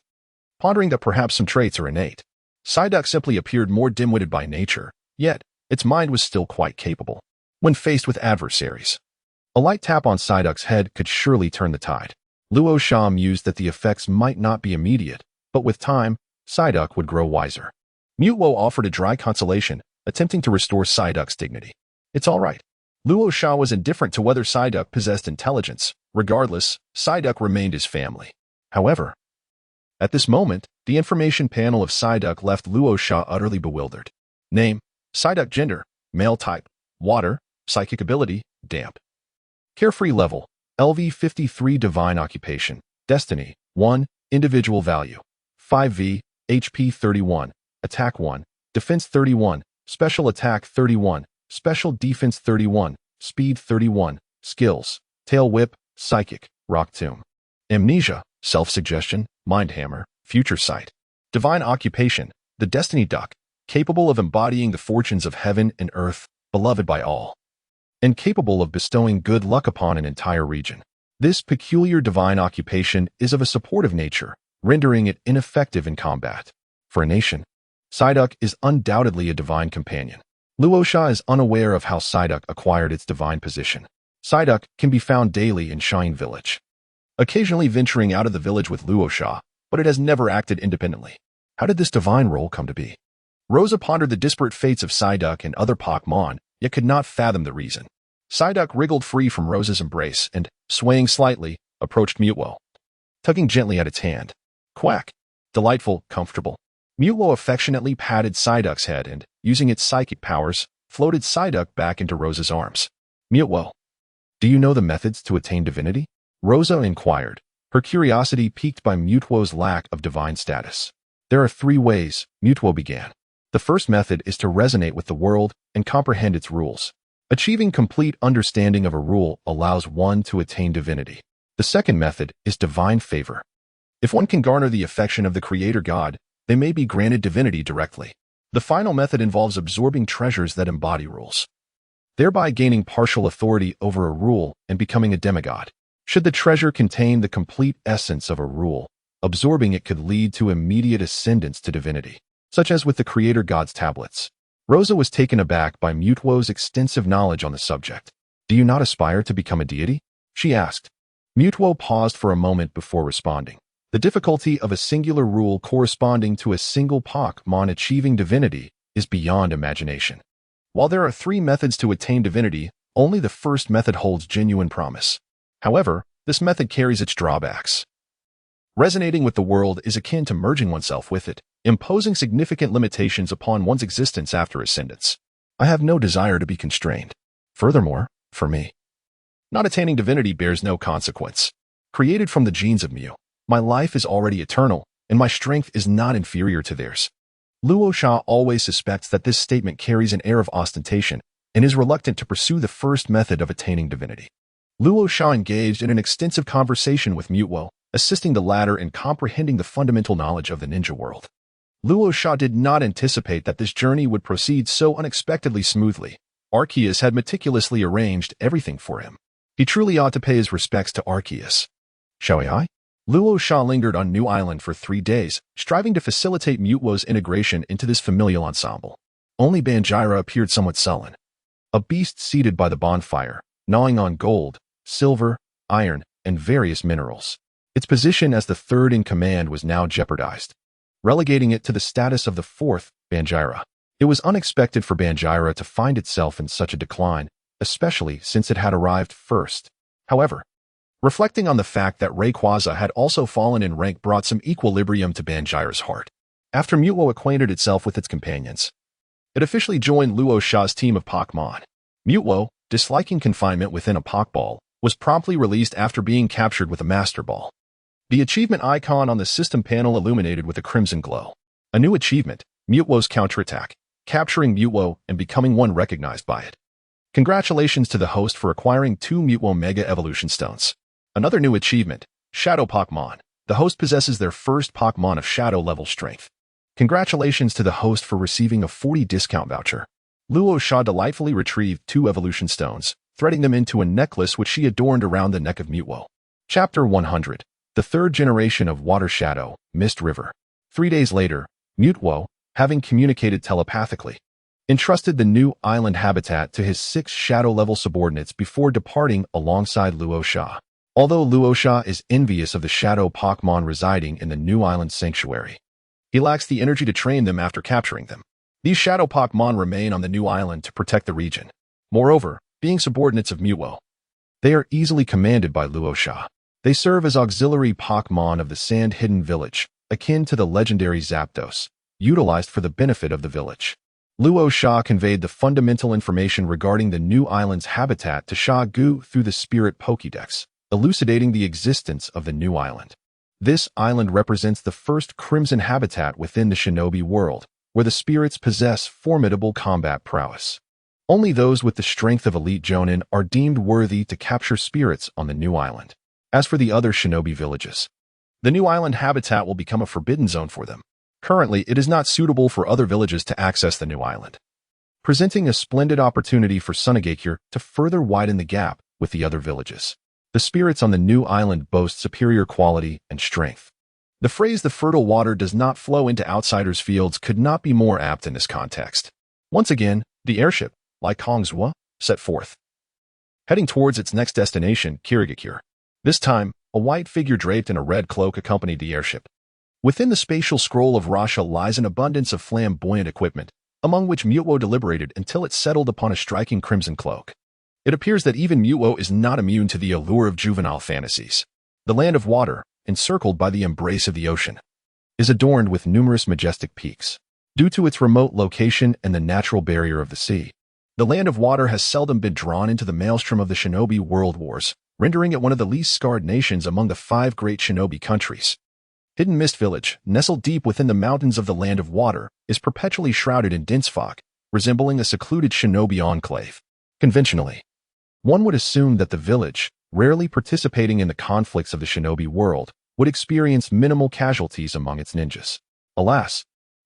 A: pondering that perhaps some traits are innate. Psyduck simply appeared more dim-witted by nature, yet its mind was still quite capable when faced with adversaries. A light tap on Psyduck's head could surely turn the tide. Luo Sha mused that the effects might not be immediate, but with time, Psyduck would grow wiser. Mutwo offered a dry consolation, attempting to restore Psyduck's dignity. It's all right. Luo Sha was indifferent to whether Psyduck possessed intelligence. Regardless, Psyduck remained his family. However, at this moment, the information panel of Psyduck left Luo Sha utterly bewildered. Name: Psyduck. Gender: male. Type: water. Psychic ability: damp. Carefree level: LV 53. Divine occupation: destiny 1. Individual value 5V. HP 31. Attack 1. Defense 31. Special attack 31. Special defense 31. Speed 31. Skills: tail whip, psychic, rock tomb. Amnesia, self-suggestion, mind hammer, future sight. Divine occupation: the destiny duck, capable of embodying the fortunes of heaven and earth, beloved by all, and capable of bestowing good luck upon an entire region. This peculiar divine occupation is of a supportive nature, rendering it ineffective in combat. For a nation, Psyduck is undoubtedly a divine companion. Luo Sha is unaware of how Psyduck acquired its divine position. Psyduck can be found daily in Shine Village, occasionally venturing out of the village with Luo Sha, but it has never acted independently. How did this divine role come to be? Rosa pondered the disparate fates of Psyduck and other Pokémon, yet could not fathom the reason. Psyduck wriggled free from Rosa's embrace and, swaying slightly, approached Mutwo, tugging gently at its hand. Quack! Delightful, comfortable. Mutwo affectionately patted Psyduck's head and, using its psychic powers, floated Psyduck back into Rosa's arms. Mutwo, do you know the methods to attain divinity? Rosa inquired, her curiosity piqued by Mutwo's lack of divine status. There are 3 ways, Mutwo began. The first method is to resonate with the world and comprehend its rules. Achieving complete understanding of a rule allows one to attain divinity. The second method is divine favor. If one can garner the affection of the Creator God, they may be granted divinity directly. The final method involves absorbing treasures that embody rules, thereby gaining partial authority over a rule and becoming a demigod. Should the treasure contain the complete essence of a rule, absorbing it could lead to immediate ascendance to divinity, such as with the Creator God's tablets. Rosa was taken aback by Mutwo's extensive knowledge on the subject. Do you not aspire to become a deity? She asked. Mutwo paused for a moment before responding. The difficulty of a singular rule corresponding to a single Pokémon achieving divinity is beyond imagination. While there are 3 methods to attain divinity, only the first method holds genuine promise. However, this method carries its drawbacks. Resonating with the world is akin to merging oneself with it, imposing significant limitations upon one's existence after ascendance. I have no desire to be constrained. Furthermore, for me, not attaining divinity bears no consequence. Created from the genes of Mew, my life is already eternal, and my strength is not inferior to theirs. Luo Sha always suspects that this statement carries an air of ostentation and is reluctant to pursue the first method of attaining divinity. Luo Sha engaged in an extensive conversation with Mutwo, assisting the latter in comprehending the fundamental knowledge of the ninja world. Luo Sha did not anticipate that this journey would proceed so unexpectedly smoothly. Arceus had meticulously arranged everything for him. He truly ought to pay his respects to Arceus. Shall I? Luo Sha lingered on New Island for 3 days, striving to facilitate Mutwo's integration into this familial ensemble. Only Banjira appeared somewhat sullen. A beast seated by the bonfire, gnawing on gold, silver, iron, and various minerals. Its position as the third in command was now jeopardized, relegating it to the status of the fourth, Banjira. It was unexpected for Banjira to find itself in such a decline, especially since it had arrived first. However, reflecting on the fact that Rayquaza had also fallen in rank brought some equilibrium to Banjira's heart. After Mutwo acquainted itself with its companions, it officially joined Luo Sha's team of Pokémon. Mutwo, disliking confinement within a Pokeball, was promptly released after being captured with a Master Ball. The achievement icon on the system panel illuminated with a crimson glow. A new achievement, Mutwo's counterattack, capturing Mutwo and becoming one recognized by it. Congratulations to the host for acquiring 2 Mutwo Mega Evolution Stones. Another new achievement, Shadow Pokémon. The host possesses their first Pokémon of Shadow level strength. Congratulations to the host for receiving a 40 discount voucher. Luo Sha delightfully retrieved 2 Evolution Stones, threading them into a necklace which she adorned around the neck of Mutwo. Chapter 100. The third generation of Water Shadow, Mist River. 3 days later, Mutwo, having communicated telepathically, entrusted the new island habitat to his 6 shadow-level subordinates before departing alongside Luo Sha. Although Luo Sha is envious of the shadow Pokémon residing in the new island sanctuary, he lacks the energy to train them after capturing them. These shadow Pokémon remain on the new island to protect the region. Moreover, being subordinates of Muo, they are easily commanded by Luo Sha. They serve as auxiliary Pokémon of the Sand-Hidden Village, akin to the legendary Zapdos, utilized for the benefit of the village. Luo Sha conveyed the fundamental information regarding the new island's habitat to Sha Gu through the Spirit Pokédex, elucidating the existence of the new island. This island represents the first crimson habitat within the shinobi world, where the spirits possess formidable combat prowess. Only those with the strength of elite Jonin are deemed worthy to capture spirits on the new island. As for the other shinobi villages, the new island habitat will become a forbidden zone for them. Currently, it is not suitable for other villages to access the new island, presenting a splendid opportunity for Sunagakure to further widen the gap with the other villages. The spirits on the new island boast superior quality and strength. The phrase "the fertile water does not flow into outsiders' fields" could not be more apt in this context. Once again, the airship, like Kongzhua, set forth, heading towards its next destination, Kirigakure. This time, a white figure draped in a red cloak accompanied the airship. Within the spatial scroll of Rasha lies an abundance of flamboyant equipment, among which Muo deliberated until it settled upon a striking crimson cloak. It appears that even Muo is not immune to the allure of juvenile fantasies. The land of water, encircled by the embrace of the ocean, is adorned with numerous majestic peaks. Due to its remote location and the natural barrier of the sea, the land of water has seldom been drawn into the maelstrom of the shinobi world wars, rendering it one of the least scarred nations among the 5 great shinobi countries. Hidden Mist Village, nestled deep within the mountains of the land of water, is perpetually shrouded in dense fog, resembling a secluded shinobi enclave. Conventionally, one would assume that the village, rarely participating in the conflicts of the shinobi world, would experience minimal casualties among its ninjas. Alas,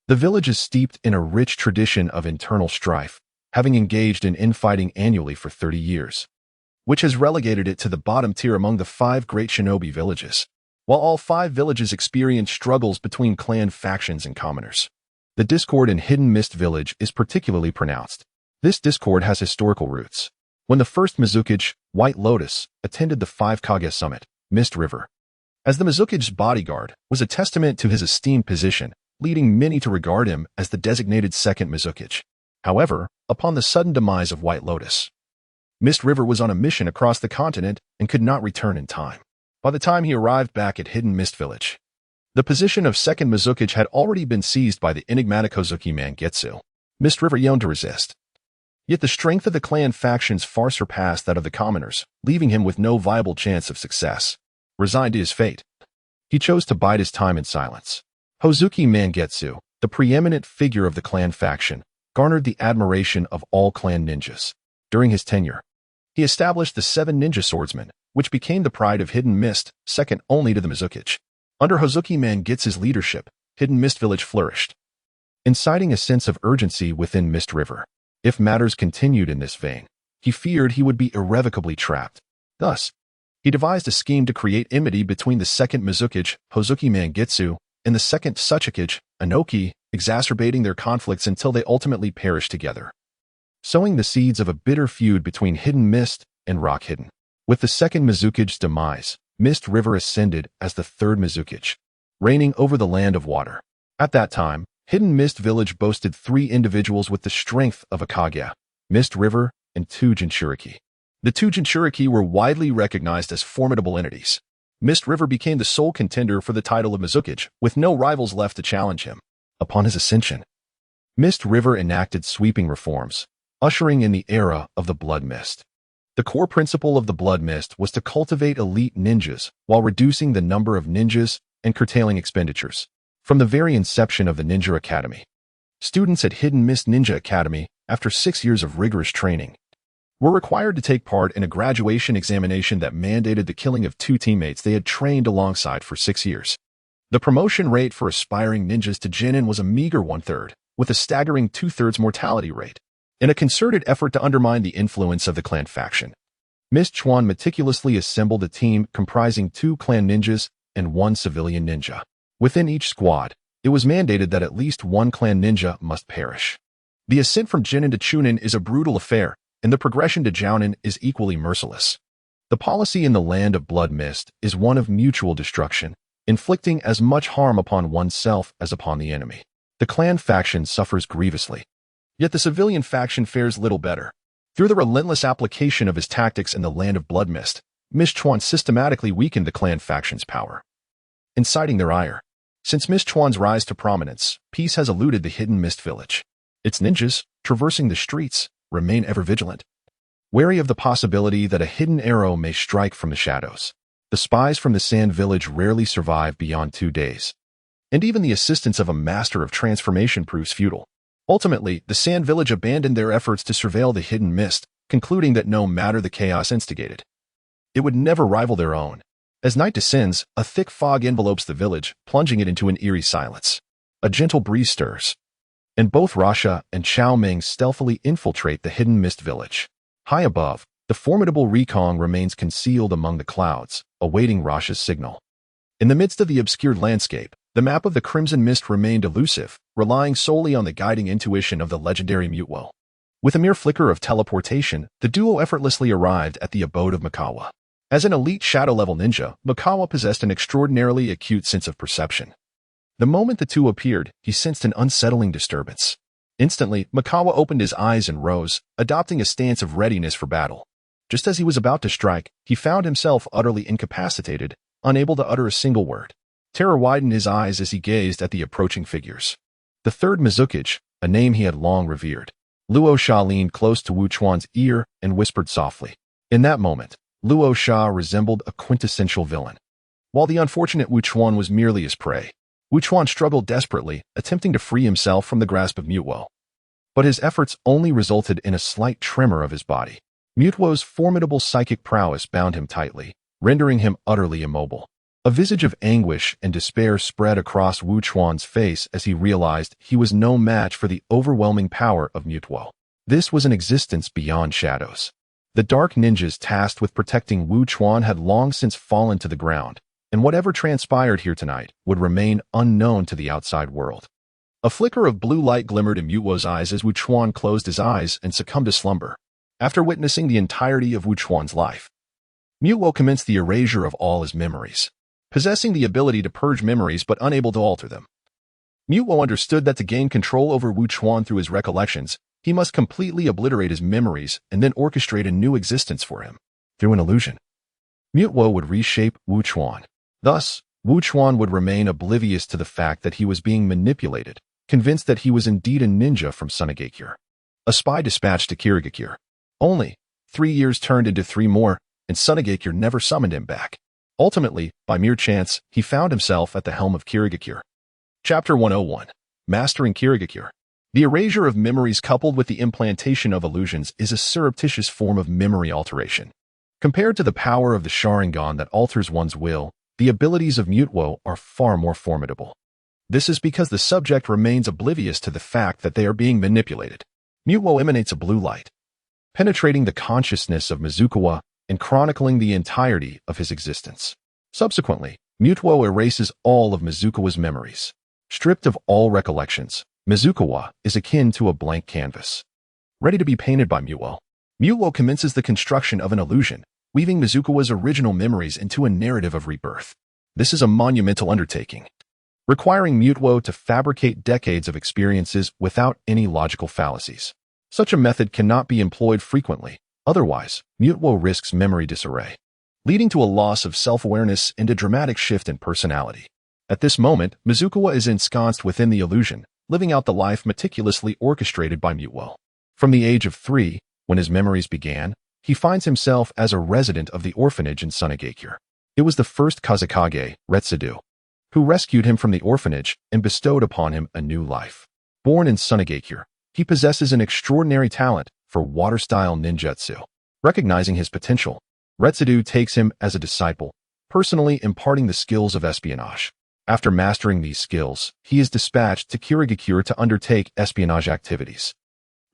A: the village is steeped in a rich tradition of internal strife, having engaged in infighting annually for 30 years, which has relegated it to the bottom tier among the 5 great shinobi villages. While all 5 villages experience struggles between clan factions and commoners, the discord in Hidden Mist Village is particularly pronounced. This discord has historical roots. When the first Mizukage, White Lotus, attended the 5 Kage summit, Mist River, as the Mizukage's bodyguard, was a testament to his esteemed position, leading many to regard him as the designated second Mizukage. However, upon the sudden demise of White Lotus, Mist River was on a mission across the continent and could not return in time. By the time he arrived back at Hidden Mist Village, the position of second Mizukage had already been seized by the enigmatic Kozuki Mangetsu. Mist River yearned to resist. Yet the strength of the clan factions far surpassed that of the commoners, leaving him with no viable chance of success. Resigned to his fate, he chose to bide his time in silence. Kozuki Mangetsu, the preeminent figure of the clan faction, garnered the admiration of all clan ninjas. During his tenure, he established the 7 ninja swordsmen, which became the pride of Hidden Mist, second only to the Mizukage. Under Kozuki Mangetsu's leadership, Hidden Mist Village flourished, inciting a sense of urgency within Mist River. If matters continued in this vein, he feared he would be irrevocably trapped. Thus, he devised a scheme to create enmity between the second Mizukage, Kozuki Mangetsu, and the second Tsuchikage, Inoki, exacerbating their conflicts until they ultimately perished together, sowing the seeds of a bitter feud between Hidden Mist and Rock Hidden. With the second Mizukage's demise, Mist River ascended as the third Mizukage, reigning over the land of water. At that time, Hidden Mist Village boasted 3 individuals with the strength of a Kage, Mist River, and 2 Jinchuriki. The 2 Jinchuriki were widely recognized as formidable entities. Mist River became the sole contender for the title of Mizukage, with no rivals left to challenge him. Upon his ascension, Mist River enacted sweeping reforms, ushering in the era of the Blood Mist. The core principle of the Blood Mist was to cultivate elite ninjas while reducing the number of ninjas and curtailing expenditures. From the very inception of the Ninja Academy, students at Hidden Mist Ninja Academy, after 6 years of rigorous training, were required to take part in a graduation examination that mandated the killing of 2 teammates they had trained alongside for 6 years. The promotion rate for aspiring ninjas to Genin was a meager 1/3, with a staggering 2/3 mortality rate. In a concerted effort to undermine the influence of the clan faction, Mist Chuan meticulously assembled a team comprising 2 clan ninjas and 1 civilian ninja. Within each squad, it was mandated that at least 1 clan ninja must perish. The ascent from Genin to Chunin is a brutal affair, and the progression to Jounin is equally merciless. The policy in the land of Blood Mist is one of mutual destruction, inflicting as much harm upon oneself as upon the enemy. The clan faction suffers grievously, yet the civilian faction fares little better. Through the relentless application of his tactics in the land of blood mist, Chuan systematically weakened the clan faction's power, inciting their ire. Since Chuan's rise to prominence, peace has eluded the hidden mist village. Its ninjas, traversing the streets, remain ever vigilant, wary of the possibility that a hidden arrow may strike from the shadows. The spies from the Sand Village rarely survive beyond 2 days, and even the assistance of a master of transformation proves futile. Ultimately, the Sand Village abandoned their efforts to surveil the hidden mist, concluding that no matter the chaos instigated, it would never rival their own. As night descends, a thick fog envelopes the village, plunging it into an eerie silence. A gentle breeze stirs, and both Rasha and Xiangling stealthily infiltrate the hidden mist village. High above, the formidable Yecang remains concealed among the clouds, awaiting Rasha's signal. In the midst of the obscured landscape, the map of the Crimson Mist remained elusive, relying solely on the guiding intuition of the legendary Luo. With a mere flicker of teleportation, the duo effortlessly arrived at the abode of Mikawa. As an elite shadow-level ninja, Mikawa possessed an extraordinarily acute sense of perception. The moment the two appeared, he sensed an unsettling disturbance. Instantly, Mikawa opened his eyes and rose, adopting a stance of readiness for battle. Just as he was about to strike, he found himself utterly incapacitated, unable to utter a single word. Terror widened his eyes as he gazed at the approaching figures. The Third Kazekage, a name he had long revered. Luo Sha leaned close to Wu Chuan's ear and whispered softly. In that moment, Luo Sha resembled a quintessential villain, while the unfortunate Wu Chuan was merely his prey. Wu Chuan struggled desperately, attempting to free himself from the grasp of Luo. But his efforts only resulted in a slight tremor of his body. Luo's formidable psychic prowess bound him tightly, rendering him utterly immobile. A visage of anguish and despair spread across Wu Chuan's face as he realized he was no match for the overwhelming power of Luo. This was an existence beyond shadows. The dark ninjas tasked with protecting Wu Chuan had long since fallen to the ground, and whatever transpired here tonight would remain unknown to the outside world. A flicker of blue light glimmered in Luo's eyes as Wu Chuan closed his eyes and succumbed to slumber. After witnessing the entirety of Wu Chuan's life, Luo commenced the erasure of all his memories. Possessing the ability to purge memories but unable to alter them, Luo understood that to gain control over Wu Chuan through his recollections, he must completely obliterate his memories and then orchestrate a new existence for him. Through an illusion, Luo would reshape Wu Chuan. Thus, Wu Chuan would remain oblivious to the fact that he was being manipulated, convinced that he was indeed a ninja from Sunagakure, a spy dispatched to Kirigakure. Only 3 years turned into 3 more, and Sunagakure never summoned him back. Ultimately, by mere chance, he found himself at the helm of Kirigakure. Chapter 101. Mastering Kirigakure. The erasure of memories coupled with the implantation of illusions is a surreptitious form of memory alteration. Compared to the power of the Sharingan that alters one's will, the abilities of Luo are far more formidable. This is because the subject remains oblivious to the fact that they are being manipulated. Luo emanates a blue light, penetrating the consciousness of Mizukawa and chronicling the entirety of his existence. Subsequently, Luo erases all of Mizukawa's memories. Stripped of all recollections, Mizukawa is akin to a blank canvas, ready to be painted by Luo. Luo commences the construction of an illusion, weaving Mizukawa's original memories into a narrative of rebirth. This is a monumental undertaking, requiring Luo to fabricate decades of experiences without any logical fallacies. Such a method cannot be employed frequently, otherwise, Luo risks memory disarray, leading to a loss of self-awareness and a dramatic shift in personality. At this moment, Mizukawa is ensconced within the illusion, living out the life meticulously orchestrated by Luo. From the age of 3, when his memories began, he finds himself as a resident of the orphanage in Sunagakure. It was the First Kazekage, Retsudo, who rescued him from the orphanage and bestowed upon him a new life. Born in Sunagakure, he possesses an extraordinary talent for water-style ninjutsu. Recognizing his potential, Retsudo takes him as a disciple, personally imparting the skills of espionage. After mastering these skills, he is dispatched to Kirigakure to undertake espionage activities.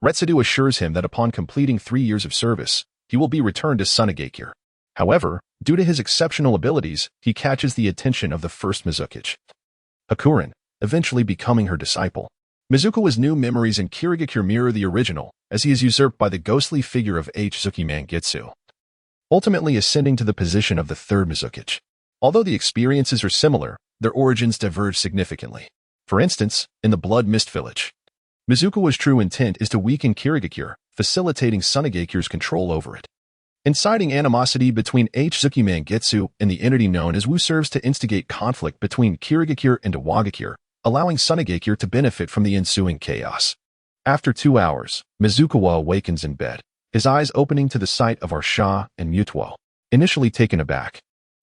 A: Retsudo assures him that upon completing 3 years of service, he will be returned to Sunagakure. However, due to his exceptional abilities, he catches the attention of the First Kazekage, Hakuren, eventually becoming her disciple. Mizukawa's new memories in Kirigakure mirror the original, as he is usurped by the ghostly figure of Tsuki Mangitsu, ultimately ascending to the position of the Third Kazekage. Although the experiences are similar, their origins diverge significantly. For instance, in the Blood Mist Village, Mizukawa's true intent is to weaken Kirigakure, facilitating Sunagakure's control over it. Inciting animosity between Hizuki Mangetsu and the entity known as Wu serves to instigate conflict between Kirigakure and Iwagakure, allowing Sunagakure to benefit from the ensuing chaos. After 2 hours, Mizukawa awakens in bed, his eyes opening to the sight of Rasha and Mutuo. Initially taken aback,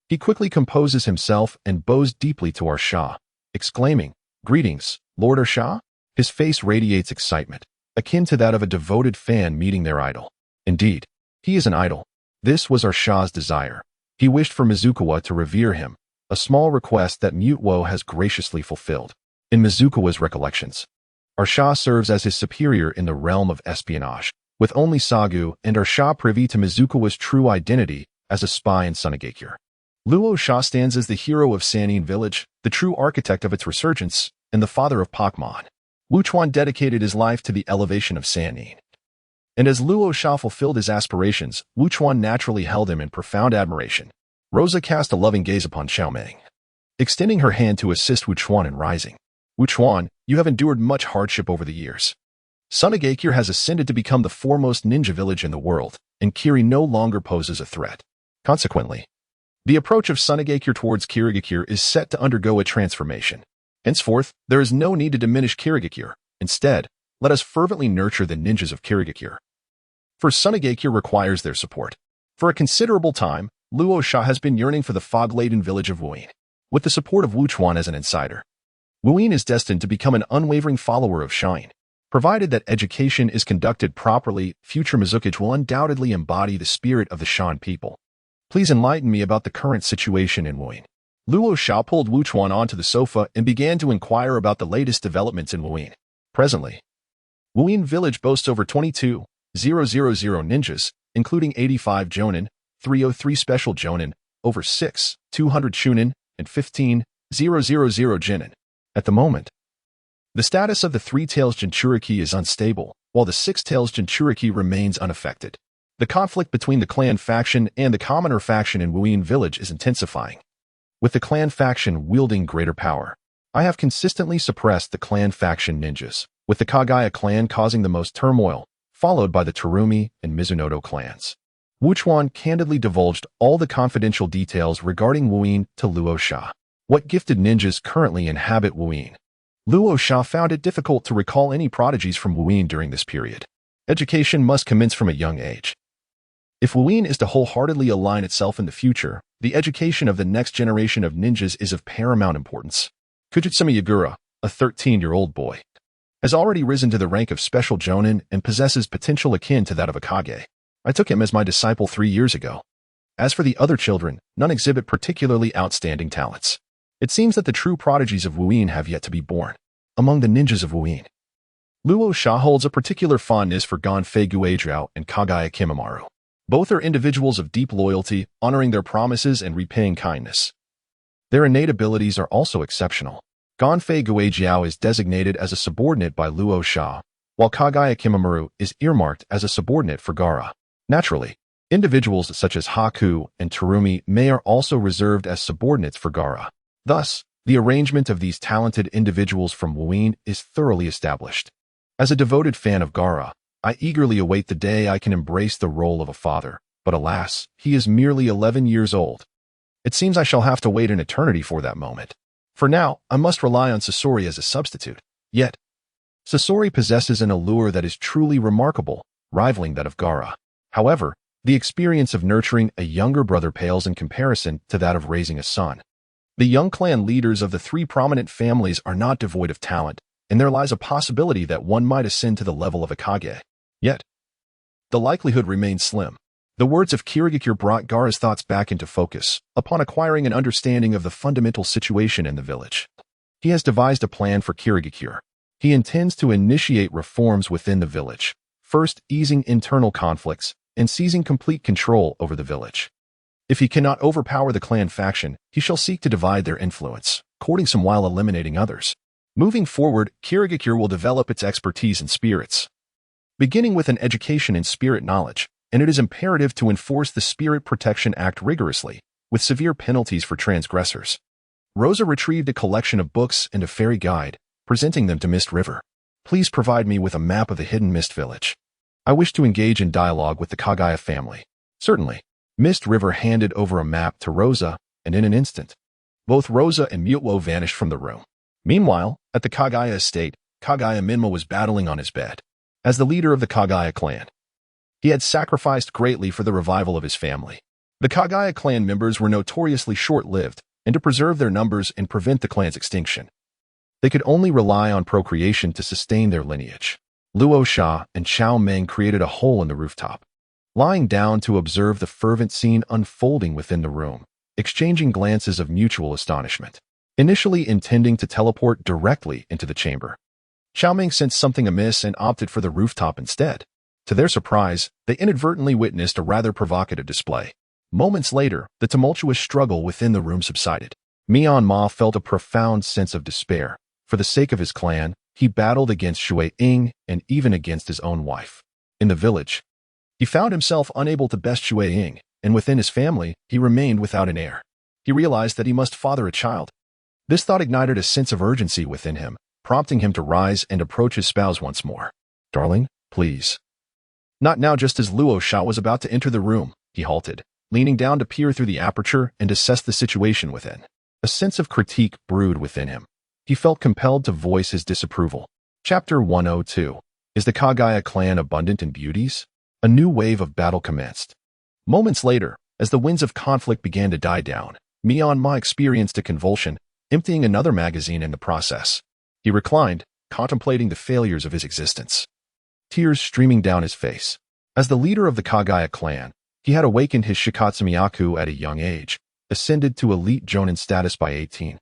A: he quickly composes himself and bows deeply to Rasha, exclaiming, "Greetings, Lord Rasha?" His face radiates excitement, akin to that of a devoted fan meeting their idol. Indeed, he is an idol. This was Rasha's desire. He wished for Mizukawa to revere him, a small request that Mutuo has graciously fulfilled. In Mizukawa's recollections, Rasha serves as his superior in the realm of espionage, with only Sagu and Rasha privy to Mizukawa's true identity as a spy in Sunagakure. Luo Sha stands as the hero of Sannin village, the true architect of its resurgence, and the father of Pokémon. Wuchuan dedicated his life to the elevation of Sannin. And as Luo Sha fulfilled his aspirations, Wuchuan naturally held him in profound admiration. Rosa cast a loving gaze upon Xiangling, extending her hand to assist Wuchuan in rising. "Wuchuan, you have endured much hardship over the years. Sunagakure has ascended to become the foremost ninja village in the world, and Kiri no longer poses a threat. Consequently, the approach of Sunagakure towards Kirigakure is set to undergo a transformation. Henceforth, there is no need to diminish Kirigakure. Instead, let us fervently nurture the ninjas of Kirigakure. For Sunagakure requires their support. For a considerable time, Luo Sha has been yearning for the fog-laden village of Wuyin. With the support of Wuchuan as an insider, Wuyin is destined to become an unwavering follower of Shine. Provided that education is conducted properly, future Mizukage will undoubtedly embody the spirit of the Shan people. Please enlighten me about the current situation in Wuyin." Luo Sha pulled Wuchuan onto the sofa and began to inquire about the latest developments in Wuyin. Presently, Wuyin village boasts over 22,000 ninjas, including 85 Jonin, 303 special Jonin, over 6,200 Shunin, and 15,000 Jinin. At the moment, the status of the Three-Tails Jinchuriki is unstable, while the Six-Tails Jinchuriki remains unaffected. The conflict between the clan faction and the commoner faction in Wuyin village is intensifying, with the clan faction wielding greater power. I have consistently suppressed the clan faction ninjas, with the Kagaya clan causing the most turmoil, followed by the Terumi and Mizunoto clans. Wuchuan candidly divulged all the confidential details regarding Wuyin to Luo Sha. What gifted ninjas currently inhabit Wuyin? Luo Sha found it difficult to recall any prodigies from Wuyin during this period. Education must commence from a young age. If Wuyin is to wholeheartedly align itself in the future, the education of the next generation of ninjas is of paramount importance. Kujitsumi Yagura, a 13-year-old boy, has already risen to the rank of special Jonin and possesses potential akin to that of a Kage. I took him as my disciple 3 years ago. As for the other children, none exhibit particularly outstanding talents. It seems that the true prodigies of Wuyin have yet to be born. Among the ninjas of Wuyin, Luo Sha holds a particular fondness for Ganfei Guizhou and Kagaya Kimamaru. Both are individuals of deep loyalty, honoring their promises and repaying kindness. Their innate abilities are also exceptional. Ganfei Guizhou is designated as a subordinate by Luo Sha, while Kagaya Kimamaru is earmarked as a subordinate for Gaara. Naturally, individuals such as Haku and Terumi Mei are also reserved as subordinates for Gaara. Thus, the arrangement of these talented individuals from Wuyin is thoroughly established. As a devoted fan of Gaara, I eagerly await the day I can embrace the role of a father, but alas, he is merely 11 years old. It seems I shall have to wait an eternity for that moment. For now, I must rely on Sasori as a substitute. Yet, Sasori possesses an allure that is truly remarkable, rivaling that of Gaara. However, the experience of nurturing a younger brother pales in comparison to that of raising a son. The young clan leaders of the 3 prominent families are not devoid of talent, and there lies a possibility that one might ascend to the level of a Kage. Yet, the likelihood remains slim. The words of Kirigakure brought Gaara's thoughts back into focus, upon acquiring an understanding of the fundamental situation in the village. He has devised a plan for Kirigakure. He intends to initiate reforms within the village, first easing internal conflicts and seizing complete control over the village. If he cannot overpower the clan faction, he shall seek to divide their influence, courting some while eliminating others. Moving forward, Kirigakure will develop its expertise in spirits, beginning with an education in spirit knowledge, and it is imperative to enforce the Spirit Protection Act rigorously, with severe penalties for transgressors. Rosa retrieved a collection of books and a fairy guide, presenting them to Mist River. Please provide me with a map of the hidden Mist Village. I wish to engage in dialogue with the Kagaya family. Certainly. Mist River handed over a map to Rosa, and in an instant, both Rosa and Jialuoluo vanished from the room. Meanwhile, at the Kagaya estate, Kagaya Minma was battling on his bed. As the leader of the Kagaya clan, he had sacrificed greatly for the revival of his family. The Kagaya clan members were notoriously short-lived, and to preserve their numbers and prevent the clan's extinction, they could only rely on procreation to sustain their lineage. Luo Sha and Xiangling created a hole in the rooftop, lying down to observe the fervent scene unfolding within the room, exchanging glances of mutual astonishment. Initially intending to teleport directly into the chamber, Xiangling sensed something amiss and opted for the rooftop instead. To their surprise, they inadvertently witnessed a rather provocative display. Moments later, the tumultuous struggle within the room subsided. Myanmar felt a profound sense of despair. For the sake of his clan, he battled against Shui-ing and even against his own wife. In the village, he found himself unable to best Shui-ing, and within his family, he remained without an heir. He realized that he must father a child. This thought ignited a sense of urgency within him, prompting him to rise and approach his spouse once more. "Darling, please." Not now. Just as Luo Sha was about to enter the room, he halted, leaning down to peer through the aperture and assess the situation within. A sense of critique brewed within him. He felt compelled to voice his disapproval. Chapter 102. Is the Kagaya clan abundant in beauties? A new wave of battle commenced. Moments later, as the winds of conflict began to die down, Myanmar experienced a convulsion, emptying another magazine in the process. He reclined, contemplating the failures of his existence, tears streaming down his face. As the leader of the Kagaya clan, he had awakened his Shikatsumiyaku at a young age, ascended to elite jonin status by 18,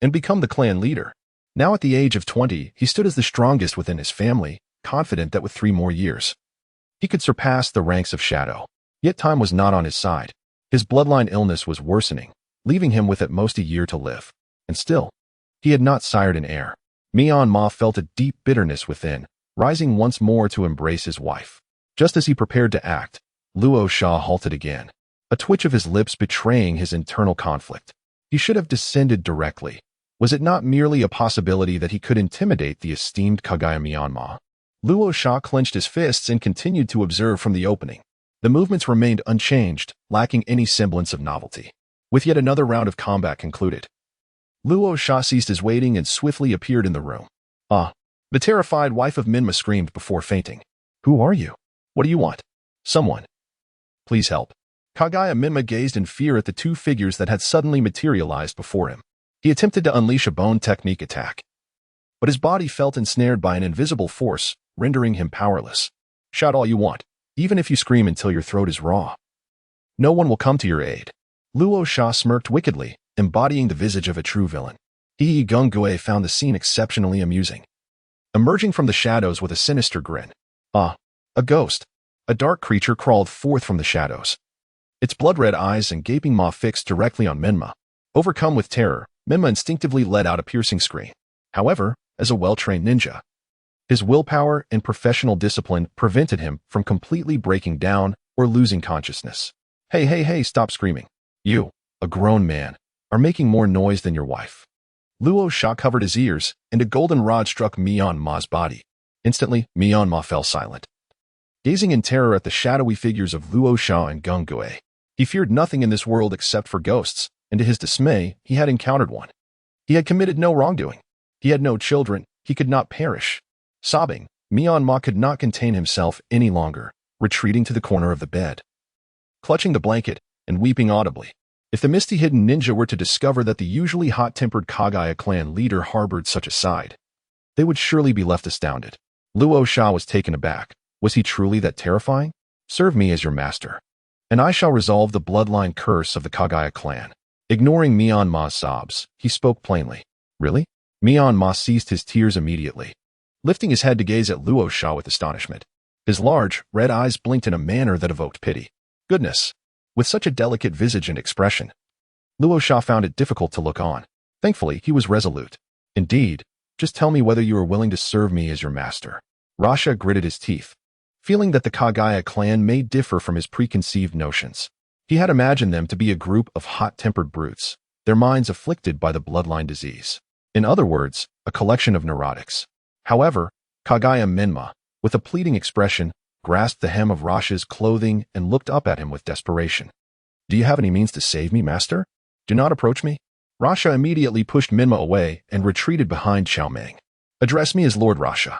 A: and become the clan leader. Now at the age of 20, he stood as the strongest within his family, confident that with 3 more years, he could surpass the ranks of Shadow. Yet time was not on his side. His bloodline illness was worsening, leaving him with at most a year to live. And still, he had not sired an heir. Myanmar felt a deep bitterness within, rising once more to embrace his wife. Just as he prepared to act, Luo Sha halted again, a twitch of his lips betraying his internal conflict. He should have descended directly. Was it not merely a possibility that he could intimidate the esteemed Kagaya Myanmar? Luo Sha clenched his fists and continued to observe from the opening. The movements remained unchanged, lacking any semblance of novelty. With yet another round of combat concluded, Luo Sha ceased his waiting and swiftly appeared in the room. "Ah!" The terrified wife of Minma screamed before fainting. "Who are you? What do you want?" "Someone. Please help." Kagaya Minma gazed in fear at the 2 figures that had suddenly materialized before him. He attempted to unleash a bone technique attack, but his body felt ensnared by an invisible force, rendering him powerless. "Shout all you want, even if you scream until your throat is raw. No one will come to your aid." Luo Sha smirked wickedly, embodying the visage of a true villain. Hidan found the scene exceptionally amusing, emerging from the shadows with a sinister grin. "Ah, a ghost." A dark creature crawled forth from the shadows, its blood-red eyes and gaping maw fixed directly on Minma. Overcome with terror, Minma instinctively let out a piercing scream. However, as a well-trained ninja, his willpower and professional discipline prevented him from completely breaking down or losing consciousness. Hey, stop screaming. You, a grown man, are making more noise than your wife." Luo Sha covered his ears, and a golden rod struck Myanmar's body. Instantly, Myanmar fell silent, gazing in terror at the shadowy figures of Luo Sha and Gungue. He feared nothing in this world except for ghosts, and to his dismay, he had encountered one. He had committed no wrongdoing. He had no children. He could not perish. Sobbing, Myanmar could not contain himself any longer, retreating to the corner of the bed, clutching the blanket and weeping audibly. If the misty hidden ninja were to discover that the usually hot-tempered Kagaya clan leader harbored such a side, they would surely be left astounded. Luo Sha was taken aback. Was he truly that terrifying? "Serve me as your master, and I shall resolve the bloodline curse of the Kagaya clan." Ignoring Myanmar's sobs, he spoke plainly. "Really?" Myanmar ceased his tears immediately, lifting his head to gaze at Luo Sha with astonishment. His large, red eyes blinked in a manner that evoked pity. Goodness! With such a delicate visage and expression, Luo Sha found it difficult to look on. Thankfully, he was resolute. "Indeed, just tell me whether you are willing to serve me as your master." Rasha gritted his teeth, feeling that the Kagaya clan may differ from his preconceived notions. He had imagined them to be a group of hot-tempered brutes, their minds afflicted by the bloodline disease. In other words, a collection of neurotics. However, Kagaya Minma, with a pleading expression, grasped the hem of Rasha's clothing and looked up at him with desperation. "Do you have any means to save me, master? Do not approach me." Rasha immediately pushed Minma away and retreated behind Xiangling. "Address me as Lord Rasha.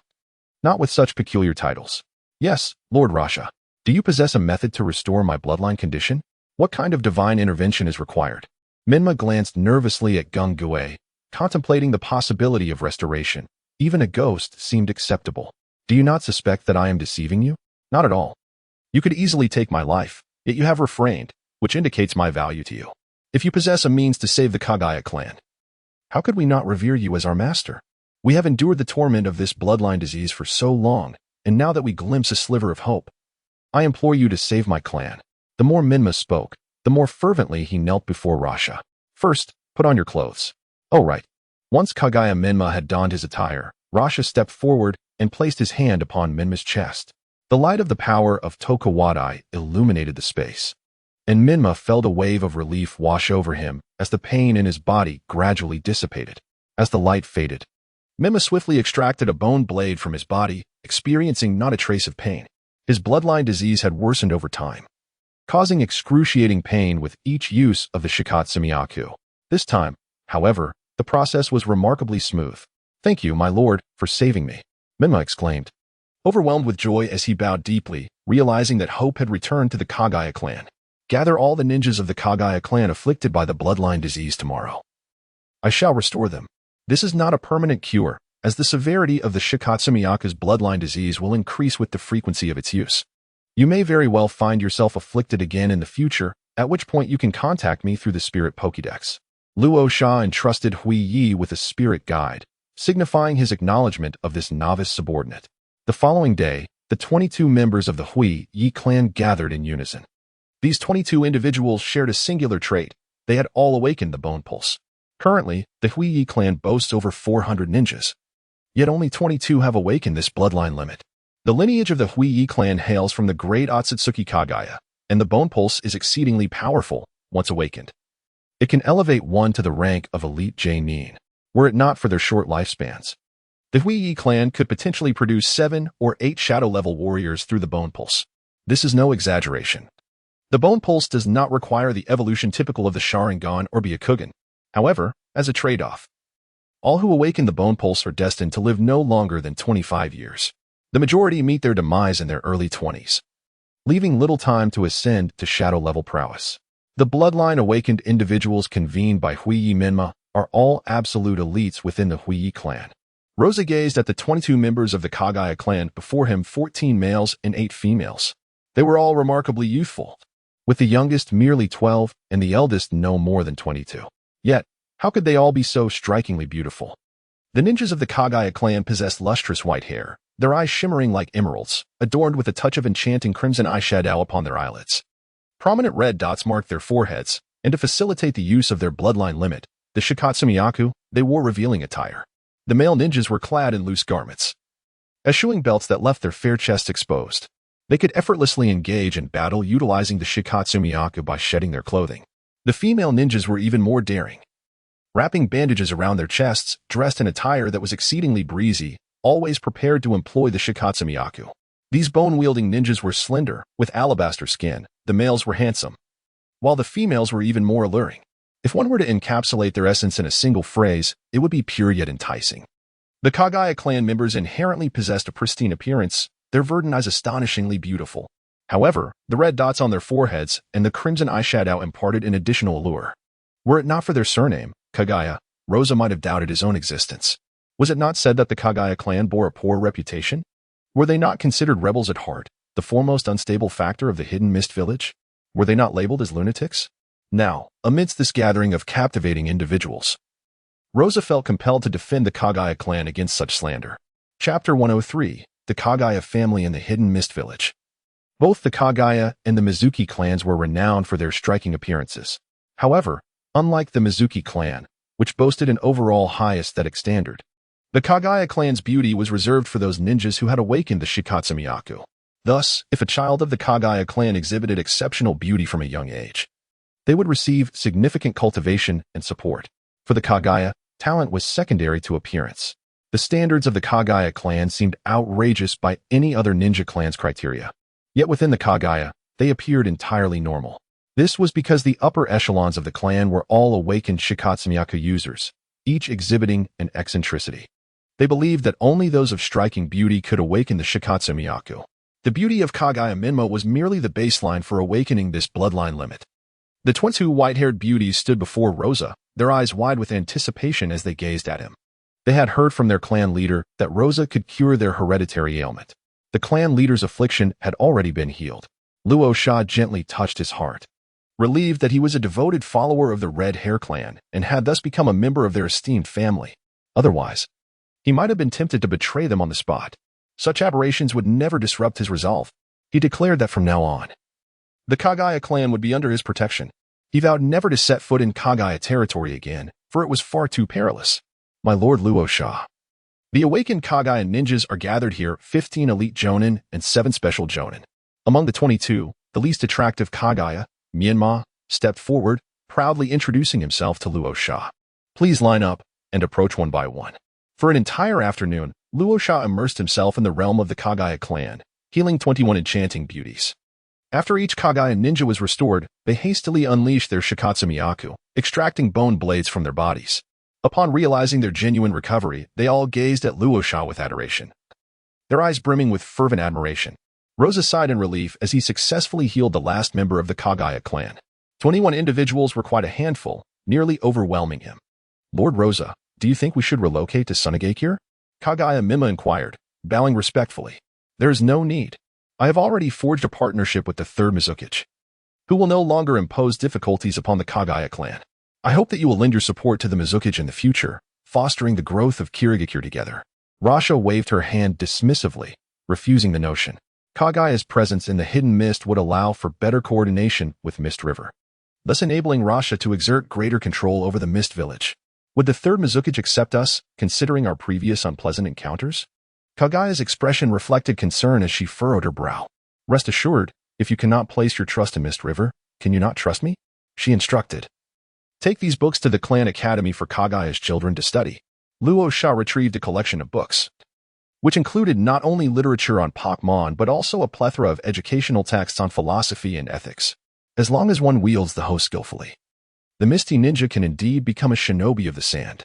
A: Not with such peculiar titles." "Yes, Lord Rasha. Do you possess a method to restore my bloodline condition? What kind of divine intervention is required?" Minma glanced nervously at Gung Gue, contemplating the possibility of restoration. Even a ghost seemed acceptable. "Do you not suspect that I am deceiving you?" "Not at all. You could easily take my life, yet you have refrained, which indicates my value to you. If you possess a means to save the Kagaya clan, how could we not revere you as our master? We have endured the torment of this bloodline disease for so long, and now that we glimpse a sliver of hope, I implore you to save my clan." The more Minma spoke, the more fervently he knelt before Rasha. "First, put on your clothes." "Oh, right." Once Kagaya Minma had donned his attire, Rasha stepped forward and placed his hand upon Minma's chest. The light of the power of Tokuwadai illuminated the space, and Minma felt a wave of relief wash over him as the pain in his body gradually dissipated. As the light faded, Minma swiftly extracted a bone blade from his body, experiencing not a trace of pain. His bloodline disease had worsened over time, causing excruciating pain with each use of the Shikatsumiyaku. This time, however, the process was remarkably smooth. "Thank you, my lord, for saving me," Minma exclaimed, overwhelmed with joy as he bowed deeply, realizing that hope had returned to the Kagaya clan. "Gather all the ninjas of the Kagaya clan afflicted by the bloodline disease tomorrow. I shall restore them. This is not a permanent cure, as the severity of the Shikatsumiyaku's bloodline disease will increase with the frequency of its use. You may very well find yourself afflicted again in the future, at which point you can contact me through the Spirit Pokédex." Luo Sha entrusted Hui Yi with a spirit guide, signifying his acknowledgement of this novice subordinate. The following day, the 22 members of the Hui Yi clan gathered in unison. These 22 individuals shared a singular trait. They had all awakened the bone pulse. Currently, the Hui Yi clan boasts over 400 ninjas. Yet only 22 have awakened this bloodline limit. The lineage of the Hui Yi clan hails from the great Otsutsuki Kagaya, and the bone pulse is exceedingly powerful once awakened. It can elevate one to the rank of elite J-nin, were it not for their short lifespans. The Hui Yi clan could potentially produce 7 or 8 shadow-level warriors through the bone pulse. This is no exaggeration. The bone pulse does not require the evolution typical of the Sharingan or Byakugan. However, as a trade-off, all who awaken the bone pulse are destined to live no longer than 25 years. The majority meet their demise in their early 20s, leaving little time to ascend to shadow-level prowess. The bloodline awakened individuals convened by Hui Yi Minma are all absolute elites within the Hui Yi clan. Rosa gazed at the 22 members of the Kagaya clan, before him 14 males and 8 females. They were all remarkably youthful, with the youngest merely 12 and the eldest no more than 22. Yet, how could they all be so strikingly beautiful? The ninjas of the Kagaya clan possessed lustrous white hair, their eyes shimmering like emeralds, adorned with a touch of enchanting crimson eyeshadow upon their eyelids. Prominent red dots marked their foreheads, and to facilitate the use of their bloodline limit, the Shikatsumiyaku, they wore revealing attire. The male ninjas were clad in loose garments, eschewing belts that left their fair chests exposed. They could effortlessly engage in battle utilizing the Shikatsumiyaku by shedding their clothing. The female ninjas were even more daring, wrapping bandages around their chests, dressed in attire that was exceedingly breezy, always prepared to employ the Shikatsumiyaku. These bone-wielding ninjas were slender, with alabaster skin. The males were handsome, while the females were even more alluring. If one were to encapsulate their essence in a single phrase, it would be pure yet enticing. The Kagaya clan members inherently possessed a pristine appearance, their verdant eyes astonishingly beautiful. However, the red dots on their foreheads and the crimson eyeshadow imparted an additional allure. Were it not for their surname, Kagaya, Rosa might have doubted his own existence. Was it not said that the Kagaya clan bore a poor reputation? Were they not considered rebels at heart, the foremost unstable factor of the hidden mist village? Were they not labeled as lunatics? Now, amidst this gathering of captivating individuals, Rosa felt compelled to defend the Kagaya clan against such slander. Chapter 103, The Kagaya Family in the Hidden Mist Village. Both the Kagaya and the Mizuki clans were renowned for their striking appearances. However, unlike the Mizuki clan, which boasted an overall high aesthetic standard, the Kagaya clan's beauty was reserved for those ninjas who had awakened the Shikatsumiyaku. Thus, if a child of the Kagaya clan exhibited exceptional beauty from a young age, they would receive significant cultivation and support. For the Kagaya, talent was secondary to appearance. The standards of the Kagaya clan seemed outrageous by any other ninja clan's criteria. Yet within the Kagaya, they appeared entirely normal. This was because the upper echelons of the clan were all awakened Shikatsumiyaku users, each exhibiting an eccentricity. They believed that only those of striking beauty could awaken the Shikatsumiyaku. The beauty of Kagaya Minmo was merely the baseline for awakening this bloodline limit. The 22 white-haired beauties stood before Rosa, their eyes wide with anticipation as they gazed at him. They had heard from their clan leader that Rosa could cure their hereditary ailment. The clan leader's affliction had already been healed. Luo Sha gently touched his heart. Relieved that he was a devoted follower of the Red Hair clan and had thus become a member of their esteemed family. Otherwise, he might have been tempted to betray them on the spot. Such aberrations would never disrupt his resolve. He declared that from now on, the Kagaya clan would be under his protection. He vowed never to set foot in Kagaya territory again, for it was far too perilous. My lord Luo Sha. The awakened Kagaya ninjas are gathered here, 15 elite jonin and 7 special jonin. Among the 22, the least attractive Kagaya, Myanmar, stepped forward, proudly introducing himself to Luo Sha. Please line up and approach one by one. For an entire afternoon, Luo Sha immersed himself in the realm of the Kagaya clan, healing 21 enchanting beauties. After each Kagaya ninja was restored, they hastily unleashed their Shikatsumiyaku, extracting bone blades from their bodies. Upon realizing their genuine recovery, they all gazed at Luo Sha with adoration, their eyes brimming with fervent admiration. Rosa sighed in relief as he successfully healed the last member of the Kagaya clan. 21 individuals were quite a handful, nearly overwhelming him. Lord Rosa, do you think we should relocate to Sunagakure? Kagaya Mima inquired, bowing respectfully. There is no need. I have already forged a partnership with the Third Kazekage, who will no longer impose difficulties upon the Kagaya clan. I hope that you will lend your support to the Kazekage in the future, fostering the growth of Kirigakure together. Rasha waved her hand dismissively, refusing the notion. Kagaya's presence in the hidden mist would allow for better coordination with Mist River, thus enabling Rasha to exert greater control over the Mist Village. Would the Third Kazekage accept us, considering our previous unpleasant encounters? Kagaya's expression reflected concern as she furrowed her brow. Rest assured, if you cannot place your trust in Mist River, can you not trust me? She instructed. Take these books to the clan academy for Kagaya's children to study. Luo Sha retrieved a collection of books, which included not only literature on Pokémon but also a plethora of educational texts on philosophy and ethics. As long as one wields the hoe skillfully, the Misty Ninja can indeed become a shinobi of the sand.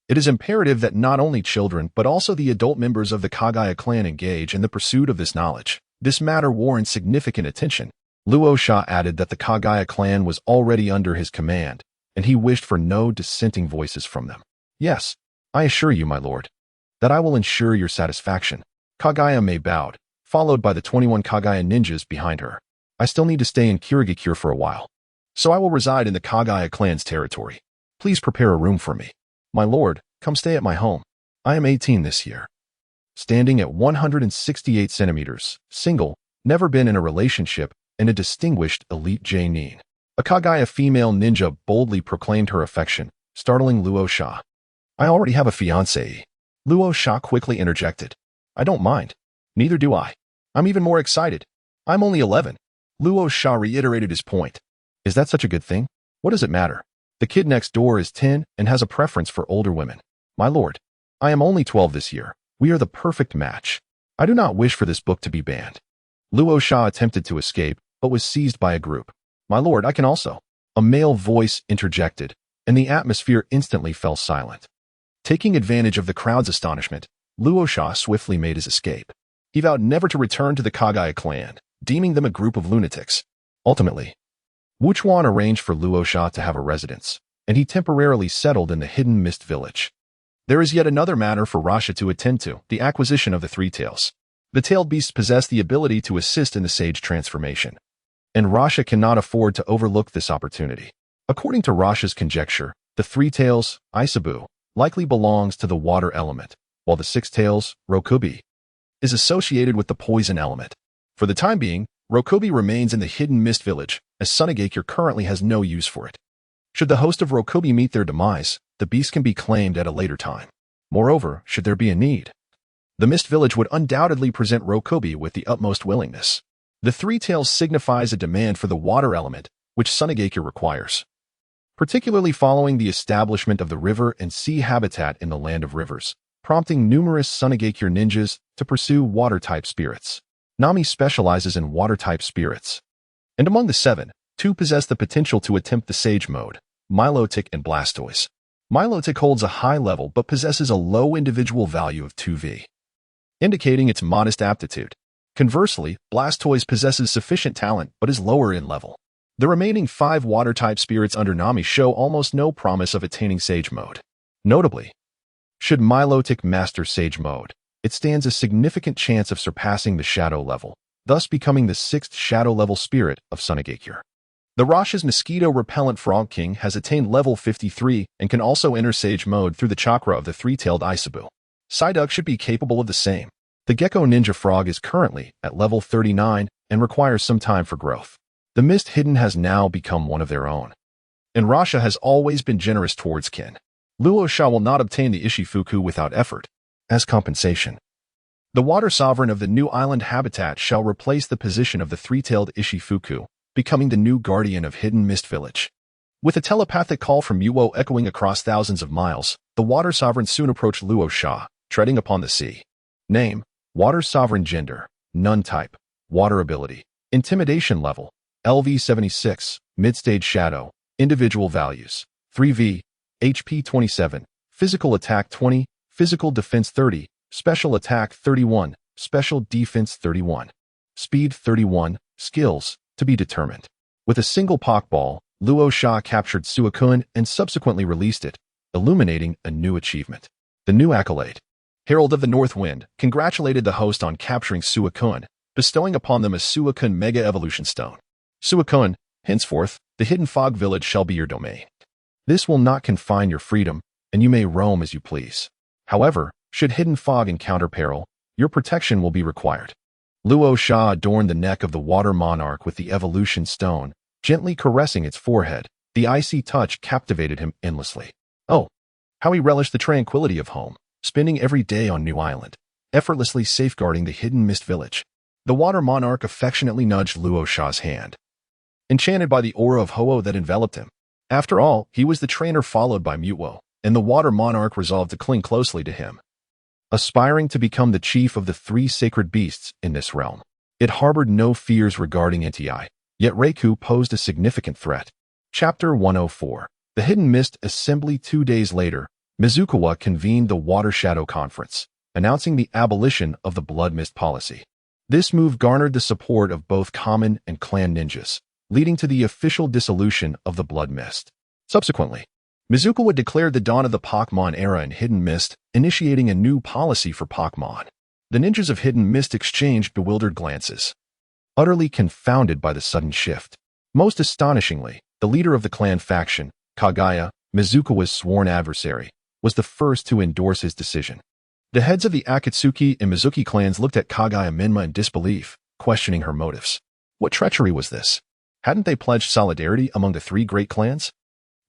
A: It is imperative that not only children but also the adult members of the Kagaya clan engage in the pursuit of this knowledge. This matter warrants significant attention. Luo Sha added that the Kagaya clan was already under his command, and he wished for no dissenting voices from them. Yes, I assure you, my lord, that I will ensure your satisfaction. Kagaya Mei bowed, followed by the 21 Kagaya ninjas behind her. I still need to stay in Kirigakure for a while, so I will reside in the Kagaya clan's territory. Please prepare a room for me. My lord, come stay at my home. I am 18 this year. Standing at 168 centimeters, single, never been in a relationship, and a distinguished elite J-nin. A Kagaya female ninja boldly proclaimed her affection, startling Luo Sha. I already have a fiancé. Luo Sha quickly interjected. I don't mind. Neither do I. I'm even more excited. I'm only 11. Luo Sha reiterated his point. Is that such a good thing? What does it matter? The kid next door is 10 and has a preference for older women. My lord, I am only 12 this year. We are the perfect match. I do not wish for this book to be banned. Luo Sha attempted to escape, but was seized by a group. My lord, I can also. A male voice interjected, and the atmosphere instantly fell silent. Taking advantage of the crowd's astonishment, Luo Sha swiftly made his escape. He vowed never to return to the Kagaya clan, deeming them a group of lunatics. Ultimately, Wu Chuan arranged for Luo Sha to have a residence, and he temporarily settled in the hidden mist village. There is yet another matter for Rasha to attend to, the acquisition of the three tails. The tailed beasts possess the ability to assist in the sage transformation, and Rasha cannot afford to overlook this opportunity. According to Rasha's conjecture, the three tails, Isabu, likely belongs to the water element, while the six tails, Rokubi, is associated with the poison element. For the time being, Rokubi remains in the hidden mist village, as Sunagakure currently has no use for it. Should the host of Rokubi meet their demise, the beast can be claimed at a later time. Moreover, should there be a need, the mist village would undoubtedly present Rokubi with the utmost willingness. The three tails signifies a demand for the water element, which Sunagakure requires, particularly following the establishment of the river and sea habitat in the land of rivers. prompting numerous Sunagakure ninjas to pursue water-type spirits. Nami specializes in water-type spirits. And among the 7, 2 possess the potential to attempt the Sage mode, Milotic and Blastoise. Milotic holds a high level but possesses a low individual value of 2V, indicating its modest aptitude. Conversely, Blastoise possesses sufficient talent but is lower in level. The remaining 5 water-type spirits under Nami show almost no promise of attaining Sage mode. Notably, should Milotic master Sage mode, it stands a significant chance of surpassing the Shadow level, thus becoming the 6th Shadow level spirit of Sunagakure. The Rasha's Mosquito Repellent Frog King has attained level 53 and can also enter Sage mode through the chakra of the 3-tailed Isabu. Psyduck should be capable of the same. The Gecko Ninja Frog is currently at level 39 and requires some time for growth. The Mist Hidden has now become one of their own. And Rasha has always been generous towards kin. Luo Sha will not obtain the Ishifuku without effort. As compensation, the Water Sovereign of the new island habitat shall replace the position of the 3-tailed Ishifuku, becoming the new guardian of Hidden Mist Village. With a telepathic call from Yuo echoing across thousands of miles, the Water Sovereign soon approached Luo Sha, treading upon the sea. Name: Water Sovereign. Gender: None. Type: Water. Ability: Intimidation level: LV 76, Mid-Stage Shadow. Individual values: 3V, HP 27, Physical Attack 20, Physical Defense 30, Special Attack 31, Special Defense 31, Speed 31, Skills to be determined. With a single Pokeball, Luo Sha captured Suicune and subsequently released it, illuminating a new achievement. The new accolade. Herald of the North Wind congratulated the host on capturing Suicune, bestowing upon them a Suicune Mega Evolution Stone. Suicune, henceforth, the Hidden Fog Village shall be your domain. This will not confine your freedom, and you may roam as you please. However, should Hidden Fog encounter peril, your protection will be required. Luo Sha adorned the neck of the Water Monarch with the Evolution Stone, gently caressing its forehead. The icy touch captivated him endlessly. Oh, how he relished the tranquility of home, spending every day on New Island, effortlessly safeguarding the Hidden Mist Village. The Water Monarch affectionately nudged Luo Sha's hand, enchanted by the aura of Ho-Oh that enveloped him. After all, he was the trainer followed by Mutuo, and the Water Monarch resolved to cling closely to him. Aspiring to become the chief of the 3 sacred beasts in this realm, it harbored no fears regarding NTI, yet Reiku posed a significant threat. Chapter 104. The Hidden Mist Assembly. 2 days later, Mizukawa convened the Water Shadow Conference, announcing the abolition of the Blood Mist policy. This move garnered the support of both common and clan ninjas, leading to the official dissolution of the Blood Mist. Subsequently, Mizukawa declared the dawn of the Pokémon era in Hidden Mist, initiating a new policy for Pokémon. The ninjas of Hidden Mist exchanged bewildered glances, utterly confounded by the sudden shift. Most astonishingly, the leader of the clan faction, Kagaya, Mizukawa's sworn adversary, was the first to endorse his decision. The heads of the Akatsuki and Mizuki clans looked at Kagaya Minma in disbelief, questioning her motives. What treachery was this? Hadn't they pledged solidarity among the 3 great clans?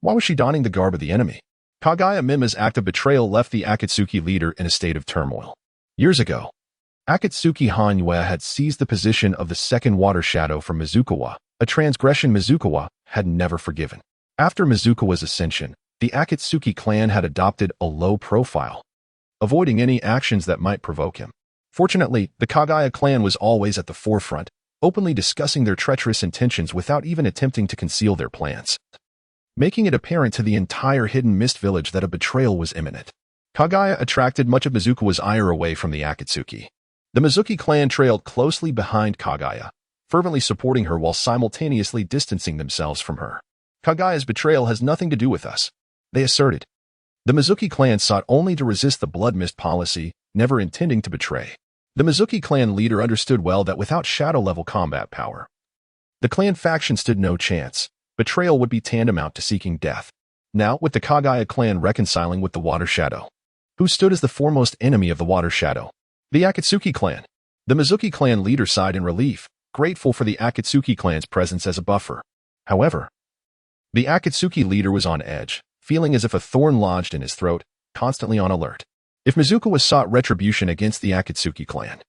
A: Why was she donning the garb of the enemy? Kagaya Minma's act of betrayal left the Akatsuki leader in a state of turmoil. Years ago, Akatsuki Hanyu had seized the position of the second Water Shadow from Mizukawa, a transgression Mizukawa had never forgiven. After Mizukawa's ascension, the Akatsuki clan had adopted a low profile, avoiding any actions that might provoke him. Fortunately, the Kagaya clan was always at the forefront, openly discussing their treacherous intentions without even attempting to conceal their plans, making it apparent to the entire Hidden Mist Village that a betrayal was imminent. Kagaya attracted much of Mizukawa's ire away from the Akatsuki. The Mizuki clan trailed closely behind Kagaya, fervently supporting her while simultaneously distancing themselves from her. Kagaya's betrayal has nothing to do with us, they asserted. The Mizuki clan sought only to resist the Blood Mist policy, never intending to betray. The Mizuki clan leader understood well that without shadow-level combat power, the clan faction stood no chance. Betrayal would be tantamount to seeking death. Now, with the Kagaya clan reconciling with the Water Shadow, who stood as the foremost enemy of the Water Shadow? The Akatsuki clan. The Mizuki clan leader sighed in relief, grateful for the Akatsuki clan's presence as a buffer. However, the Akatsuki leader was on edge, feeling as if a thorn lodged in his throat, constantly on alert. If Mizukawa sought retribution against the Akatsuki clan,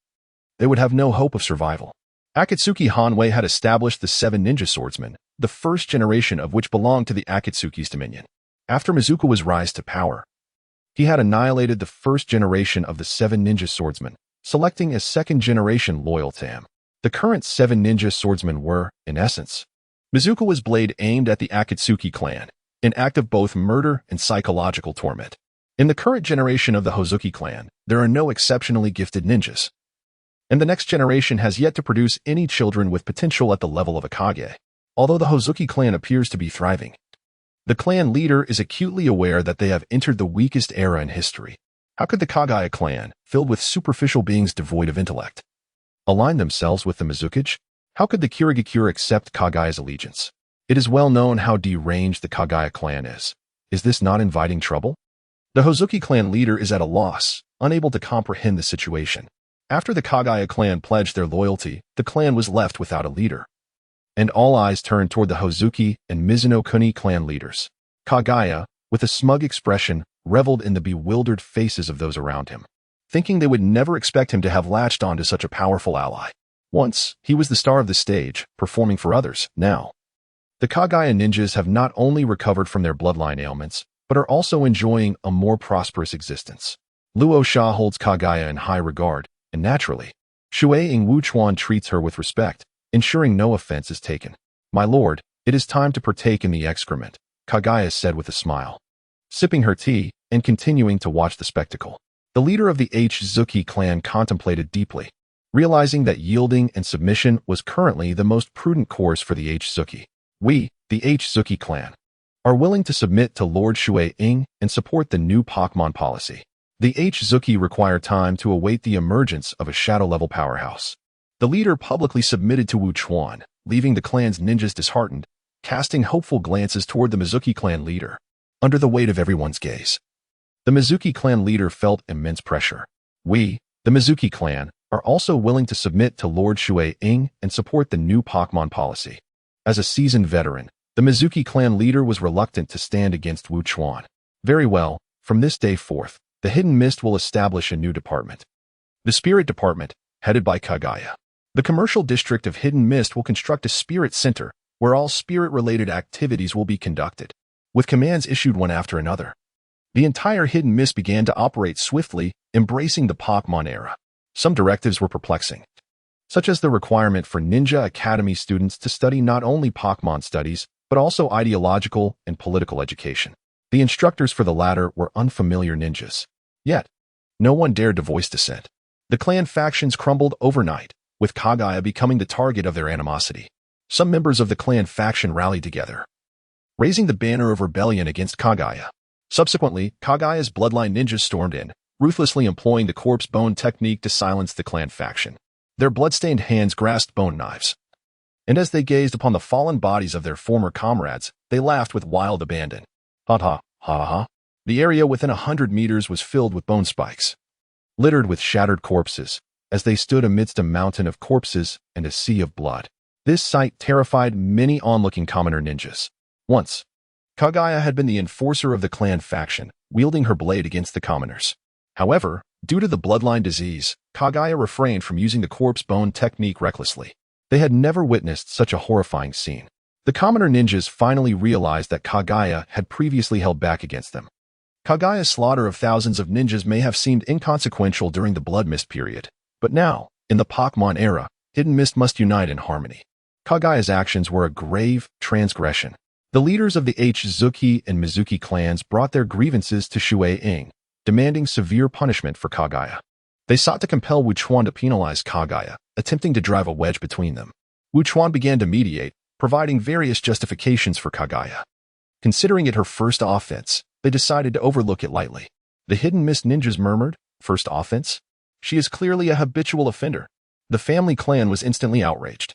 A: they would have no hope of survival. Akatsuki Hanwei had established the 7 ninja swordsmen, the first generation of which belonged to the Akatsuki's dominion. After Mizukawa's rise to power, He had annihilated the first generation of the 7 ninja swordsmen, selecting a second generation loyal to him. The current 7 ninja swordsmen were, in essence, Mizukawa's blade aimed at the Akatsuki clan, an act of both murder and psychological torment. In the current generation of the Hozuki clan, there are no exceptionally gifted ninjas, and the next generation has yet to produce any children with potential at the level of a Kage. Although the Hozuki clan appears to be thriving, the clan leader is acutely aware that they have entered the weakest era in history. How could the Kagaya clan, filled with superficial beings devoid of intellect, align themselves with the Mizukage? How could the Kirigakure accept Kagaya's allegiance? It is well known how deranged the Kagaya clan is. Is this not inviting trouble? The Hozuki clan leader is at a loss, unable to comprehend the situation. After the Kagaya clan pledged their loyalty, the clan was left without a leader, and all eyes turned toward the Hozuki and Mizuno-kuni clan leaders. Kagaya, with a smug expression, reveled in the bewildered faces of those around him, thinking they would never expect him to have latched onto such a powerful ally. Once, he was the star of the stage, performing for others. Now, the Kagaya ninjas have not only recovered from their bloodline ailments, but are also enjoying a more prosperous existence. Luo Sha holds Kagaya in high regard, and naturally, Shuei-ing Wuchuan treats her with respect, ensuring no offense is taken. My lord, it is time to partake in the excrement, Kagaya said with a smile, sipping her tea and continuing to watch the spectacle. The leader of the H-Zuki clan contemplated deeply, realizing that yielding and submission was currently the most prudent course for the H-Zuki. We, the H-Zuki clan, are willing to submit to Lord Shuei-ing and support the new Pokémon policy. The H-Zuki require time to await the emergence of a shadow-level powerhouse. The leader publicly submitted to Wuchuan, leaving the clan's ninjas disheartened, casting hopeful glances toward the Mizuki clan leader. Under the weight of everyone's gaze, the Mizuki clan leader felt immense pressure. We, the Mizuki clan, are also willing to submit to Lord Shuei-ing and support the new Pokémon policy. As a seasoned veteran, the Mizuki clan leader was reluctant to stand against Wuchuan. Very well, from this day forth, the Hidden Mist will establish a new department, the Spirit Department, headed by Kagaya. The commercial district of Hidden Mist will construct a spirit center where all spirit-related activities will be conducted, with commands issued one after another. The entire Hidden Mist began to operate swiftly, embracing the Pokémon era. Some directives were perplexing, such as the requirement for Ninja Academy students to study not only Pokémon studies, but also ideological and political education. The instructors for the latter were unfamiliar ninjas. Yet, no one dared to voice dissent. The clan factions crumbled overnight, with Kagaya becoming the target of their animosity. Some members of the clan faction rallied together, raising the banner of rebellion against Kagaya. Subsequently, Kagaya's bloodline ninjas stormed in, ruthlessly employing the corpse bone technique to silence the clan faction. Their bloodstained hands grasped bone knives, and as they gazed upon the fallen bodies of their former comrades, they laughed with wild abandon. Ha ha, ha ha. The area within 100 meters was filled with bone spikes, littered with shattered corpses, as they stood amidst a mountain of corpses and a sea of blood. This sight terrified many onlooking commoner ninjas. Once, Kagaya had been the enforcer of the clan faction, wielding her blade against the commoners. However, due to the bloodline disease, Kagaya refrained from using the corpse bone technique recklessly. They had never witnessed such a horrifying scene. The commoner ninjas finally realized that Kagaya had previously held back against them. Kagaya's slaughter of thousands of ninjas may have seemed inconsequential during the Blood Mist period, but now, in the Pokémon era, Hidden Mist must unite in harmony. Kagaya's actions were a grave transgression. The leaders of the H-Zuki and Mizuki clans brought their grievances to Shuei-ing, demanding severe punishment for Kagaya. They sought to compel Wuchuan to penalize Kagaya, attempting to drive a wedge between them. Wuchuan began to mediate, providing various justifications for Kagaya. Considering it her first offense, they decided to overlook it lightly. The Hidden Mist ninjas murmured, "First offense? She is clearly a habitual offender." The family clan was instantly outraged.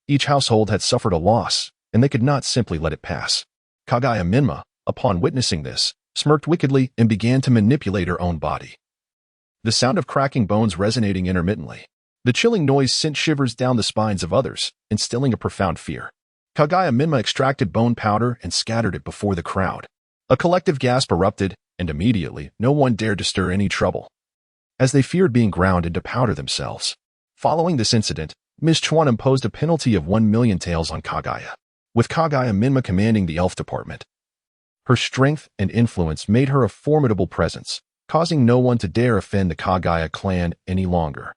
A: Each household had suffered a loss, and they could not simply let it pass. Kagaya Minma, upon witnessing this, smirked wickedly and began to manipulate her own body. The sound of cracking bones resonating intermittently. The chilling noise sent shivers down the spines of others, instilling a profound fear. Kagaya Minma extracted bone powder and scattered it before the crowd. A collective gasp erupted, and immediately, no one dared to stir any trouble, as they feared being ground into powder themselves. Following this incident, Ms. Chuan imposed a penalty of 1 million taels on Kagaya, with Kagaya Minma commanding the elf department. Her strength and influence made her a formidable presence, causing no one to dare offend the Kagaya clan any longer.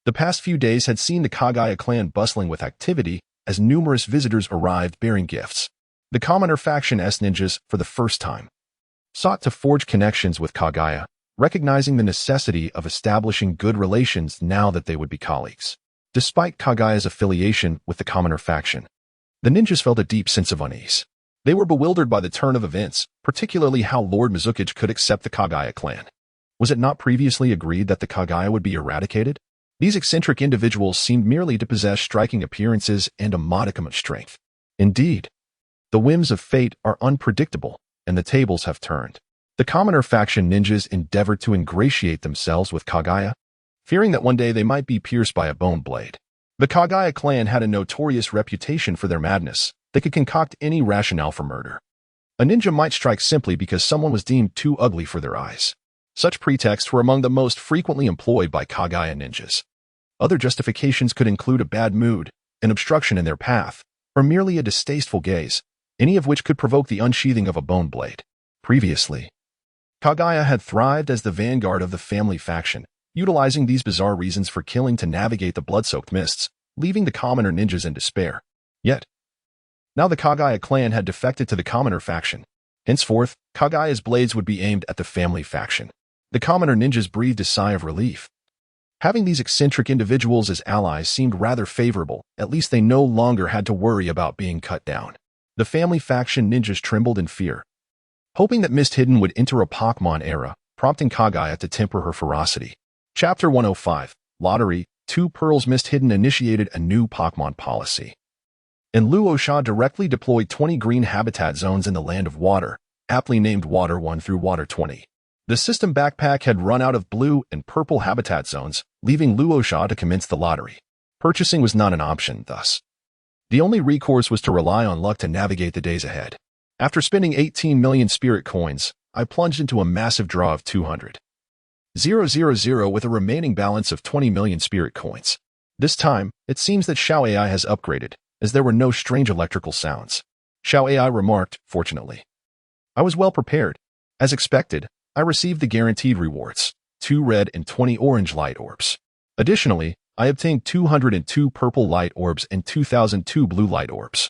A: The past few days had seen the Kagaya clan bustling with activity as numerous visitors arrived bearing gifts. The commoner faction ninjas, for the first time, sought to forge connections with Kagaya, recognizing the necessity of establishing good relations now that they would be colleagues. Despite Kagaya's affiliation with the commoner faction, the ninjas felt a deep sense of unease. They were bewildered by the turn of events, particularly how Lord Mizukage could accept the Kagaya clan. Was it not previously agreed that the Kagaya would be eradicated? These eccentric individuals seemed merely to possess striking appearances and a modicum of strength. Indeed, the whims of fate are unpredictable, and the tables have turned. The commoner faction ninjas endeavored to ingratiate themselves with Kagaya, fearing that one day they might be pierced by a bone blade. The Kagaya clan had a notorious reputation for their madness. They could concoct any rationale for murder. A ninja might strike simply because someone was deemed too ugly for their eyes. Such pretexts were among the most frequently employed by Kagaya ninjas. Other justifications could include a bad mood, an obstruction in their path, or merely a distasteful gaze, any of which could provoke the unsheathing of a bone blade. Previously, Kagaya had thrived as the vanguard of the family faction, utilizing these bizarre reasons for killing to navigate the blood-soaked mists, leaving the commoner ninjas in despair. Yet, now the Kagaya clan had defected to the commoner faction. Henceforth, Kagaya's blades would be aimed at the family faction. The commoner ninjas breathed a sigh of relief. Having these eccentric individuals as allies seemed rather favorable. At least they no longer had to worry about being cut down. The family faction ninjas trembled in fear, hoping that Mist Hidden would enter a Pokémon era, prompting Kagaya to temper her ferocity. Chapter 105, Lottery, 2 Pearls. Mist Hidden initiated a new Pokémon policy, and Luo Sha directly deployed 20 green habitat zones in the Land of Water, aptly named Water 1 through Water 20. The system backpack had run out of blue and purple habitat zones, leaving Luo Sha to commence the lottery. Purchasing was not an option, thus. The only recourse was to rely on luck to navigate the days ahead. After spending 18 million spirit coins, I plunged into a massive draw of 200,000 with a remaining balance of 20 million spirit coins. This time, it seems that Xiao AI has upgraded, as there were no strange electrical sounds. Xiao AI remarked, fortunately. I was well prepared. As expected, I received the guaranteed rewards, 2 red and 20 orange light orbs. Additionally, I obtained 202 purple light orbs and 2002 blue light orbs,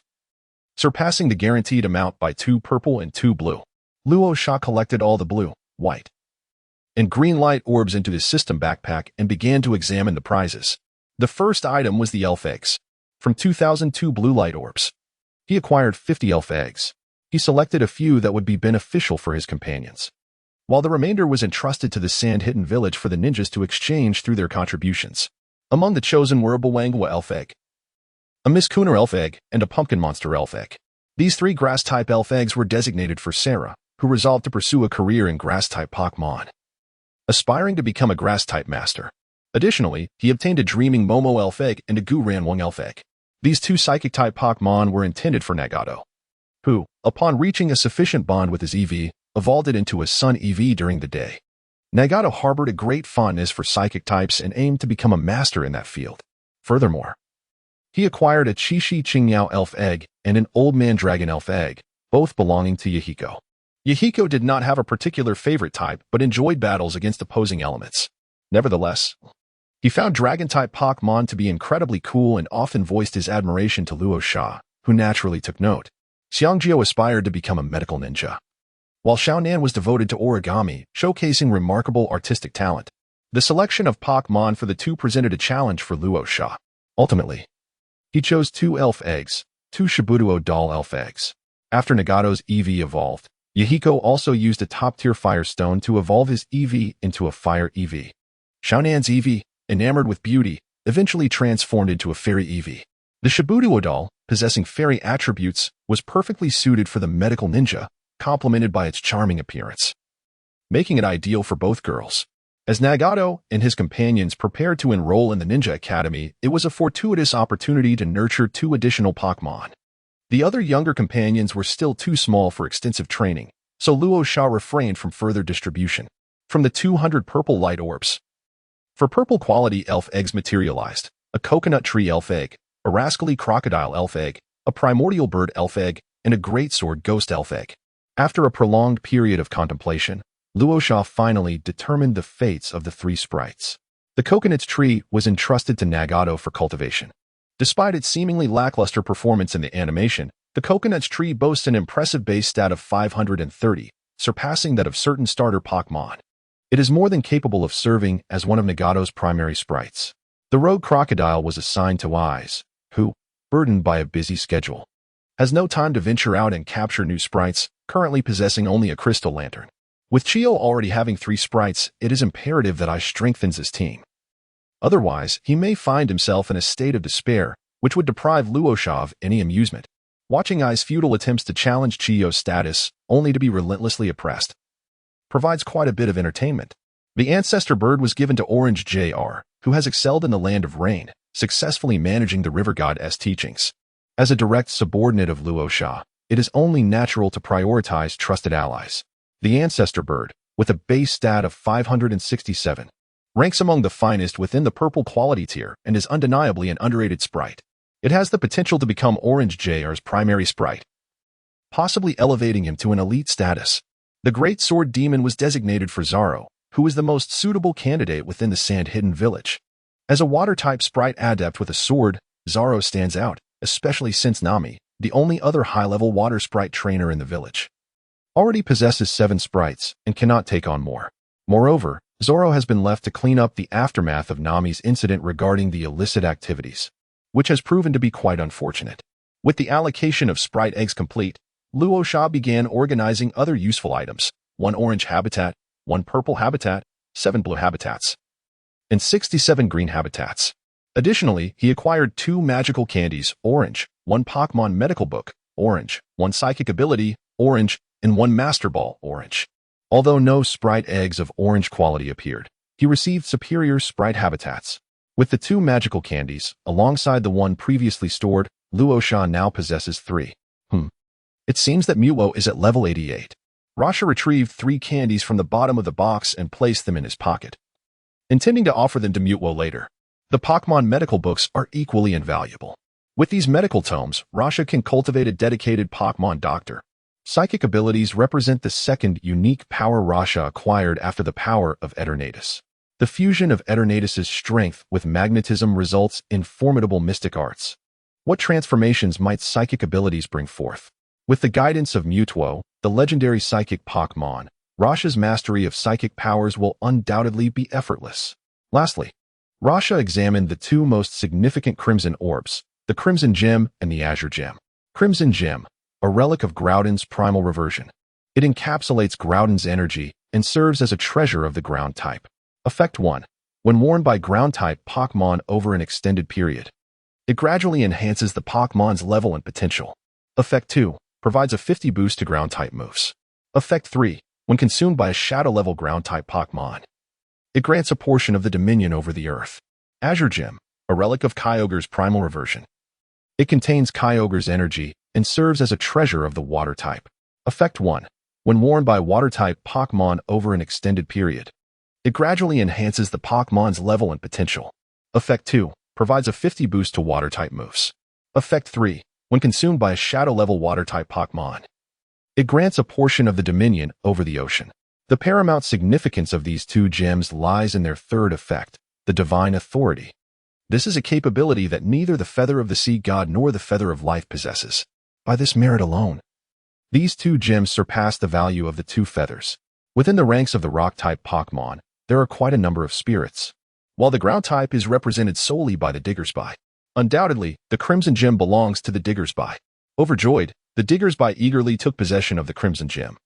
A: surpassing the guaranteed amount by 2 purple and 2 blue. Luo Sha collected all the blue, white, and green light orbs into his system backpack and began to examine the prizes. The first item was the elf eggs. From 2002 blue light orbs, he acquired 50 elf eggs. He selected a few that would be beneficial for his companions, while the remainder was entrusted to the Sand Hidden Village for the ninjas to exchange through their contributions. Among the chosen were a Bawangwa elf egg, a Miss Cooner elf egg, and a Pumpkin Monster elf egg. These 3 grass-type elf eggs were designated for Sarah, who resolved to pursue a career in grass-type Pokémon, aspiring to become a grass-type master. Additionally, he obtained a Dreaming Momo elf egg and a Guranwang elf egg. These 2 psychic-type Pokémon were intended for Nagato, who, upon reaching a sufficient bond with his EV, evolved it into a Sun EV during the day. Nagato harbored a great fondness for psychic types and aimed to become a master in that field. Furthermore, he acquired a Chishi Qingyao elf egg and an Old Man Dragon elf egg, both belonging to Yehiko. Yehiko did not have a particular favorite type but enjoyed battles against opposing elements. Nevertheless, he found Dragon-type Pokémon to be incredibly cool and often voiced his admiration to Luo Sha, who naturally took note. Xiangjio aspired to become a medical ninja, while Xiaonan was devoted to origami, showcasing remarkable artistic talent. The selection of Pokémon for the 2 presented a challenge for Luo Sha. Ultimately, he chose 2 elf eggs, 2 Shibuduo doll elf eggs. After Nagato's EV evolved, Yehiko also used a top-tier Firestone to evolve his EV into a Fire EV. Xiaonan's EV, enamored with beauty, eventually transformed into a Fairy EV. The Shibuduo doll, possessing fairy attributes, was perfectly suited for the medical ninja, complemented by its charming appearance, making it ideal for both girls. As Nagato and his companions prepared to enroll in the Ninja Academy, it was a fortuitous opportunity to nurture 2 additional Pokémon. The other younger companions were still too small for extensive training, so Luo Sha refrained from further distribution. From the 200 purple light orbs, for purple quality elf eggs materialized, a coconut tree elf egg, a rascally crocodile elf egg, a primordial bird elf egg, and a greatsword ghost elf egg. After a prolonged period of contemplation, Luo Sha finally determined the fates of the three sprites. The coconut tree was entrusted to Nagato for cultivation. Despite its seemingly lackluster performance in the animation, the coconut tree boasts an impressive base stat of 530, surpassing that of certain starter Pokémon. It is more than capable of serving as one of Nagato's primary sprites. The rogue crocodile was assigned to Eyes, who, burdened by a busy schedule, has no time to venture out and capture new sprites, currently possessing only a crystal lantern. With Chio already having 3 sprites, it is imperative that Eyes strengthens his team. Otherwise, he may find himself in a state of despair, which would deprive Luo Sha of any amusement. Watching Ai's futile attempts to challenge Chio's status, only to be relentlessly oppressed, provides quite a bit of entertainment. The ancestor bird was given to Orange Jr., who has excelled in the Land of Rain, successfully managing the river god's teachings. As a direct subordinate of Luo Sha, it is only natural to prioritize trusted allies. The ancestor bird, with a base stat of 567, ranks among the finest within the purple quality tier and is undeniably an underrated sprite. It has the potential to become Orange Jr.'s primary sprite, possibly elevating him to an elite status. The Great Sword Demon was designated for Zoro, who is the most suitable candidate within the Sand Hidden Village. As a water-type sprite adept with a sword, Zoro stands out, especially since Nami, the only other high-level water sprite trainer in the village, already possesses 7 sprites and cannot take on more. Moreover, Zoro has been left to clean up the aftermath of Nami's incident regarding the illicit activities, which has proven to be quite unfortunate. With the allocation of sprite eggs complete, Luo Sha began organizing other useful items: 1 orange habitat, 1 purple habitat, 7 blue habitats, and 67 green habitats. Additionally, he acquired 2 magical candies, orange, 1 Pokémon medical book, orange, 1 psychic ability, orange, and 1 master ball, orange. Although no sprite eggs of orange quality appeared, he received superior sprite habitats. With the 2 magical candies, alongside the 1 previously stored, Luo Sha now possesses 3. It seems that Muo is at level 88. Rasha retrieved 3 candies from the bottom of the box and placed them in his pocket, intending to offer them to Muo later. The Pokémon medical books are equally invaluable. With these medical tomes, Rasha can cultivate a dedicated Pokémon doctor. Psychic abilities represent the second unique power Rasha acquired after the power of Eternatus. The fusion of Eternatus' strength with magnetism results in formidable mystic arts. What transformations might psychic abilities bring forth? With the guidance of Mutuo, the legendary psychic Pokémon, Rasha's mastery of psychic powers will undoubtedly be effortless. Lastly, Rasha examined the 2 most significant Crimson Orbs, the Crimson Gem and the Azure Gem. Crimson Gem, a relic of Groudon's primal reversion. It encapsulates Groudon's energy and serves as a treasure of the ground type. Effect 1. When worn by ground-type Pokémon over an extended period, it gradually enhances the Pokémon's level and potential. Effect 2. Provides a 50 boost to ground-type moves. Effect 3. When consumed by a shadow-level ground-type Pokémon, it grants a portion of the dominion over the earth. Azure Gem, a relic of Kyogre's primal reversion. It contains Kyogre's energy and serves as a treasure of the water type. Effect 1. When worn by water-type Pokémon over an extended period, it gradually enhances the Pokémon's level and potential. Effect 2. Provides a 50 boost to water-type moves. Effect 3. When consumed by a shadow-level water-type Pokémon, it grants a portion of the dominion over the ocean. The paramount significance of these 2 gems lies in their third effect, the Divine Authority. This is a capability that neither the Feather of the Sea God nor the Feather of Life possesses. By this merit alone, these 2 gems surpass the value of the 2 feathers. Within the ranks of the Rock-type Pokémon, there are quite a number of spirits, while the Ground-type is represented solely by the Diggersby. Undoubtedly, the Crimson Gem belongs to the Diggersby. Overjoyed, the Diggersby eagerly took possession of the Crimson Gem,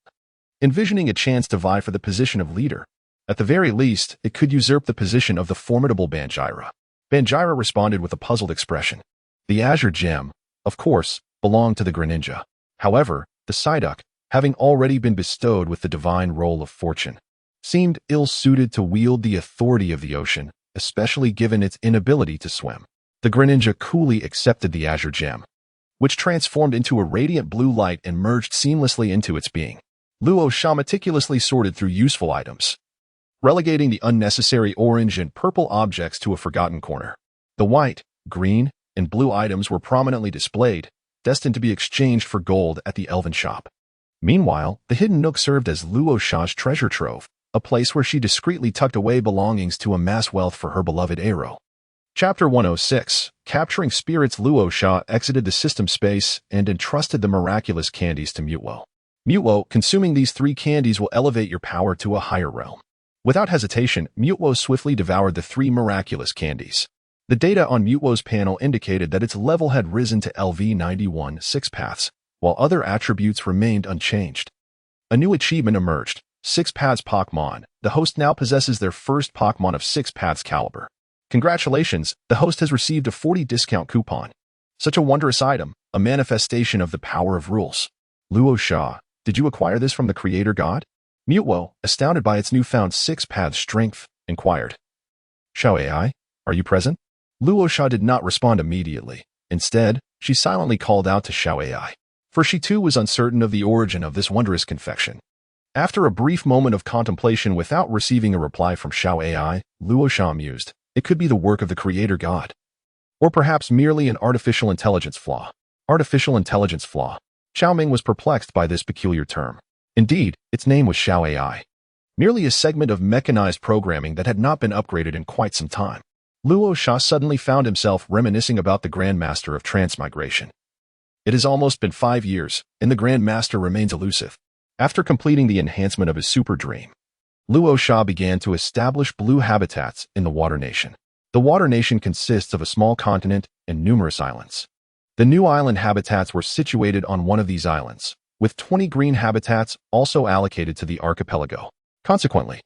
A: envisioning a chance to vie for the position of leader. At the very least, it could usurp the position of the formidable Banjira. Banjira responded with a puzzled expression. The Azure Gem, of course, belonged to the Greninja. However, the Psyduck, having already been bestowed with the divine role of fortune, seemed ill-suited to wield the authority of the ocean, especially given its inability to swim. The Greninja coolly accepted the Azure Gem, which transformed into a radiant blue light and merged seamlessly into its being. Luo Sha meticulously sorted through useful items, relegating the unnecessary orange and purple objects to a forgotten corner. The white, green, and blue items were prominently displayed, destined to be exchanged for gold at the Elven shop. Meanwhile, the hidden nook served as Luo Sha's treasure trove, a place where she discreetly tucked away belongings to amass wealth for her beloved Aro. Chapter 106. Capturing Spirits. Luo Sha exited the system space and entrusted the miraculous candies to Mutwo. Mutwo, consuming these 3 candies will elevate your power to a higher realm. Without hesitation, Mutwo swiftly devoured the 3 miraculous candies. The data on Mutwo's panel indicated that its level had risen to LV91 6 paths, while other attributes remained unchanged. A new achievement emerged. 6 paths Pokémon. The host now possesses their first Pokémon of 6 paths caliber. Congratulations, the host has received a 40 discount coupon. Such a wondrous item, a manifestation of the power of rules. Luo Sha, did you acquire this from the creator god? Mutwo, astounded by its newfound 6 paths strength, inquired. Xiao AI, are you present? Luo Sha did not respond immediately. Instead, she silently called out to Xiao AI, for she too was uncertain of the origin of this wondrous confection. After a brief moment of contemplation without receiving a reply from Xiao AI, Luo Sha mused. It could be the work of the creator god. Or perhaps merely an artificial intelligence flaw. Artificial intelligence flaw. Xiaoming was perplexed by this peculiar term. Indeed, its name was Xiao AI. Merely a segment of mechanized programming that had not been upgraded in quite some time. Luo Sha suddenly found himself reminiscing about the Grandmaster of Transmigration. It has almost been 5 years, and the Grandmaster remains elusive. After completing the enhancement of his super dream, Luo Sha began to establish blue habitats in the Water Nation. The Water Nation consists of a small continent and numerous islands. The new island habitats were situated on one of these islands, with 20 green habitats also allocated to the archipelago. Consequently,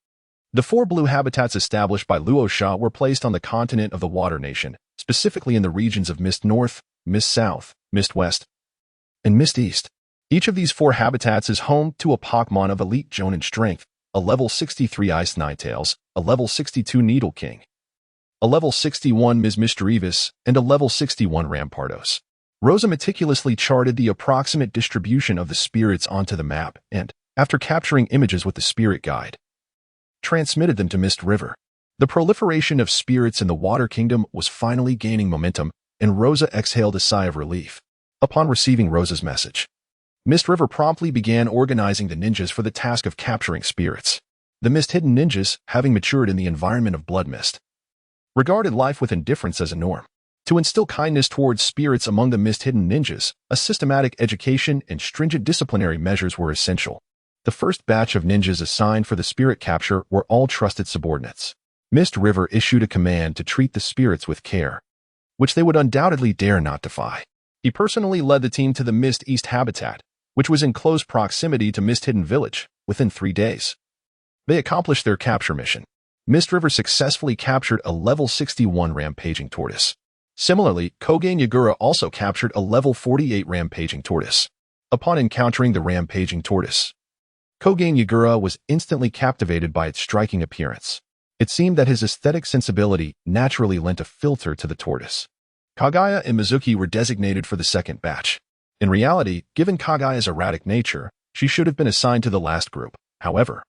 A: the 4 blue habitats established by Luo Sha were placed on the continent of the Water Nation, specifically in the regions of Mist North, Mist South, Mist West, and Mist East. Each of these 4 habitats is home to a Pokémon of elite Jonin strength, a level 63 Ice Ninetales, a level 62 Needle King, a level 61 Ms. Mischievous, and a level 61 Rampardos. Rosa meticulously charted the approximate distribution of the spirits onto the map and, after capturing images with the spirit guide, transmitted them to Mist River. The proliferation of spirits in the Water Kingdom was finally gaining momentum, and Rosa exhaled a sigh of relief. Upon receiving Rosa's message, Mist River promptly began organizing the ninjas for the task of capturing spirits. The Mist-Hidden ninjas, having matured in the environment of Blood Mist, regarded life with indifference as a norm. To instill kindness towards spirits among the Mist-Hidden ninjas, a systematic education and stringent disciplinary measures were essential. The first batch of ninjas assigned for the spirit capture were all trusted subordinates. Mist River issued a command to treat the spirits with care, which they would undoubtedly dare not defy. He personally led the team to the Mist East habitat, which was in close proximity to Mist Hidden Village, within 3 days. They accomplished their capture mission. Mist River successfully captured a level 61 rampaging tortoise. Similarly, Kogan Yagura also captured a level 48 rampaging tortoise. Upon encountering the rampaging tortoise, Kogan Yagura was instantly captivated by its striking appearance. It seemed that his aesthetic sensibility naturally lent a filter to the tortoise. Kagaya and Mizuki were designated for the second batch. In reality, given Kagaya's erratic nature, she should have been assigned to the last group. However,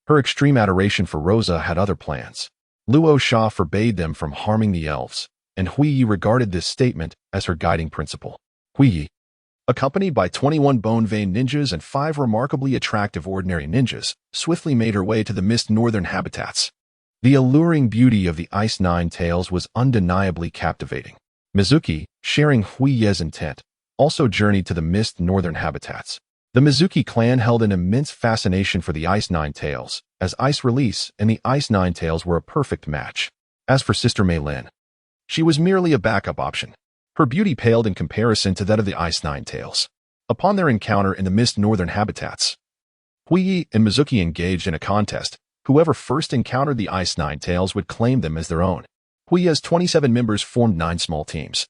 A: her extreme adoration for Rosa had other plans. Luo Sha forbade them from harming the elves, and Huiyi regarded this statement as her guiding principle. Huiyi, accompanied by 21 bone vein ninjas and 5 remarkably attractive ordinary ninjas, swiftly made her way to the Mist Northern habitats. The alluring beauty of the Ice Ninetales was undeniably captivating. Mizuki, sharing Huiyi's intent, also journeyed to the Mist Northern habitats. The Mizuki clan held an immense fascination for the Ice Ninetales, as Ice Release and the Ice Ninetales were a perfect match. As for Sister Mei Lin, she was merely a backup option. Her beauty paled in comparison to that of the Ice Ninetales. Upon their encounter in the Mist Northern habitats, Huiyi and Mizuki engaged in a contest. Whoever first encountered the Ice Ninetales would claim them as their own. Huiyi's 27 members formed 9 small teams,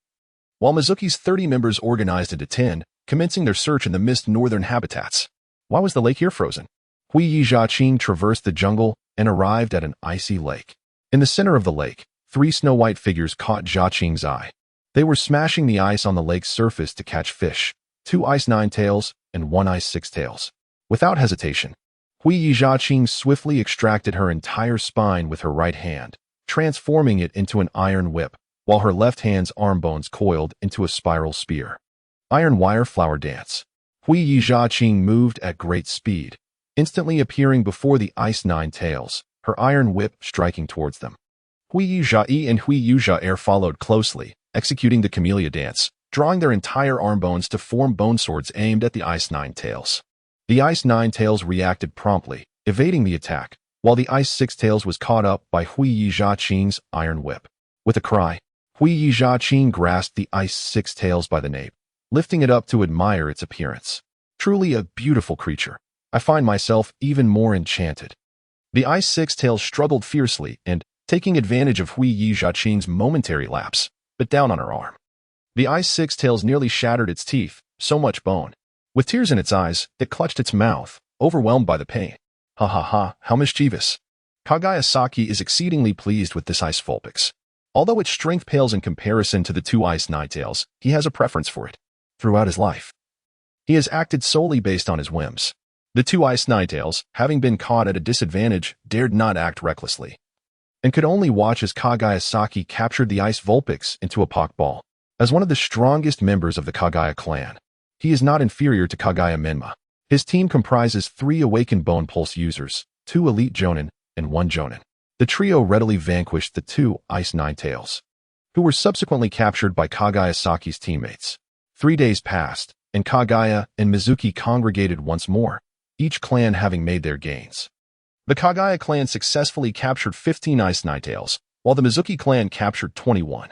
A: while Mizuki's 30 members organized into 10, commencing their search in the Mist Northern habitats. Why was the lake here frozen? Huiyi Yecang traversed the jungle and arrived at an icy lake. In the center of the lake, 3 snow-white figures caught Yecang's eye. They were smashing the ice on the lake's surface to catch fish, 2 Ice Ninetales and 1 Ice Sixtails. Without hesitation, Huiyi Yecang swiftly extracted her entire spine with her right hand, transforming it into an iron whip, while her left hand's arm bones coiled into a spiral spear. Iron Wire Flower Dance. Yecang moved at great speed, instantly appearing before the Ice Nine Tails, her iron whip striking towards them. Yecang and Yecang followed closely, executing the Camellia dance, drawing their entire arm bones to form bone swords aimed at the Ice Nine Tails. The Ice Nine Tails reacted promptly, evading the attack, while the Ice Six Tails was caught up by Yecang's iron whip. With a cry, Yecang grasped the Ice Six Tails by the nape, lifting it up to admire its appearance. Truly a beautiful creature. I find myself even more enchanted. The Ice Six Tails struggled fiercely and, taking advantage of Yecang's momentary lapse, bit down on her arm. The Ice Six Tails nearly shattered its teeth, so much bone. With tears in its eyes, it clutched its mouth, overwhelmed by the pain. Ha ha ha, how mischievous. Kagayasaki is exceedingly pleased with this Ice Vulpix. Although its strength pales in comparison to the two Ice Nine Tails, he has a preference for it. Throughout his life, he has acted solely based on his whims. The two Ice Nine Tails, having been caught at a disadvantage, dared not act recklessly, and could only watch as Kagayasaki captured the Ice Vulpix into a Pokeball. As one of the strongest members of the Kagaya clan, he is not inferior to Kagaya Menma. His team comprises 3 Awakened Bone Pulse users, 2 Elite Jonin, and 1 Jonin. The trio readily vanquished the 2 Ice Nine Tails, who were subsequently captured by Kagayasaki's teammates. 3 days passed, and Kagaya and Mizuki congregated once more, each clan having made their gains. The Kagaya clan successfully captured 15 Ice Nine Tails, while the Mizuki clan captured 21.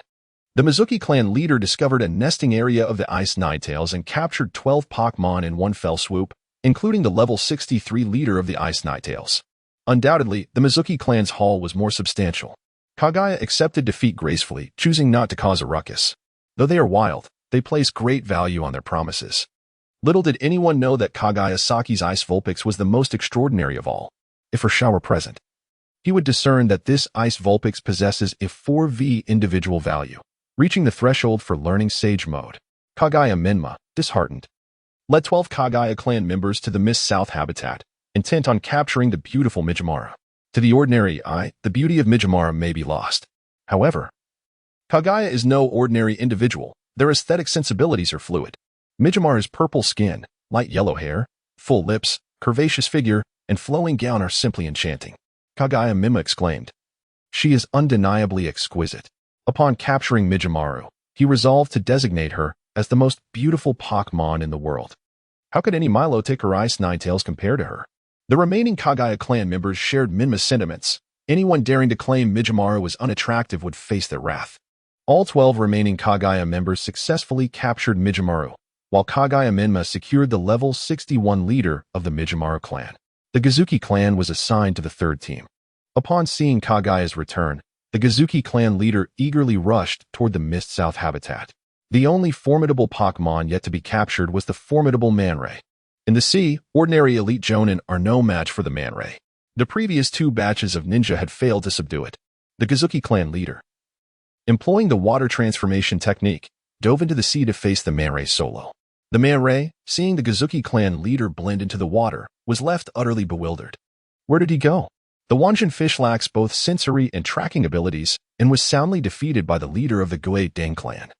A: The Mizuki clan leader discovered a nesting area of the Ice Nine Tails and captured 12 Pokémon in one fell swoop, including the level 63 leader of the Ice Nine Tails. Undoubtedly, the Mizuki clan's haul was more substantial. Kagaya accepted defeat gracefully, choosing not to cause a ruckus. Though they are wild, they place great value on their promises. Little did anyone know that Kagayasaki's Ice Vulpix was the most extraordinary of all. If Rasha were present, he would discern that this Ice Vulpix possesses a 4V individual value, reaching the threshold for learning Sage Mode. Kagaya Menma, disheartened, led 12 Kagaya clan members to the Mist South habitat, intent on capturing the beautiful Mijimara. To the ordinary eye, the beauty of Mijimara may be lost. However, Kagaya is no ordinary individual. Their aesthetic sensibilities are fluid. Mijimara's purple skin, light yellow hair, full lips, curvaceous figure, and flowing gown are simply enchanting. Kagaya Menma exclaimed. She is undeniably exquisite. Upon capturing Mijimaru, he resolved to designate her as the most beautiful Pokémon in the world. How could any Milo take her Ice Nine Tails compare to her? The remaining Kagaya clan members shared Menma's sentiments. Anyone daring to claim Mijimaru as unattractive would face their wrath. All 12 remaining Kagaya members successfully captured Mijimaru, while Kagaya Menma secured the level 61 leader of the Mijimaru clan. The Kazuki clan was assigned to the third team. Upon seeing Kagaya's return, the Kazuki clan leader eagerly rushed toward the Mist South habitat. The only formidable Pokémon yet to be captured was the formidable Manray. In the sea, ordinary Elite Jonin are no match for the Manray. The previous 2 batches of ninja had failed to subdue it. The Kazuki clan leader, employing the water transformation technique, dove into the sea to face the Manray solo. The Manray, seeing the Kazuki clan leader blend into the water, was left utterly bewildered. Where did he go? The Wanjin fish lacks both sensory and tracking abilities and was soundly defeated by the leader of the Gue Deng clan,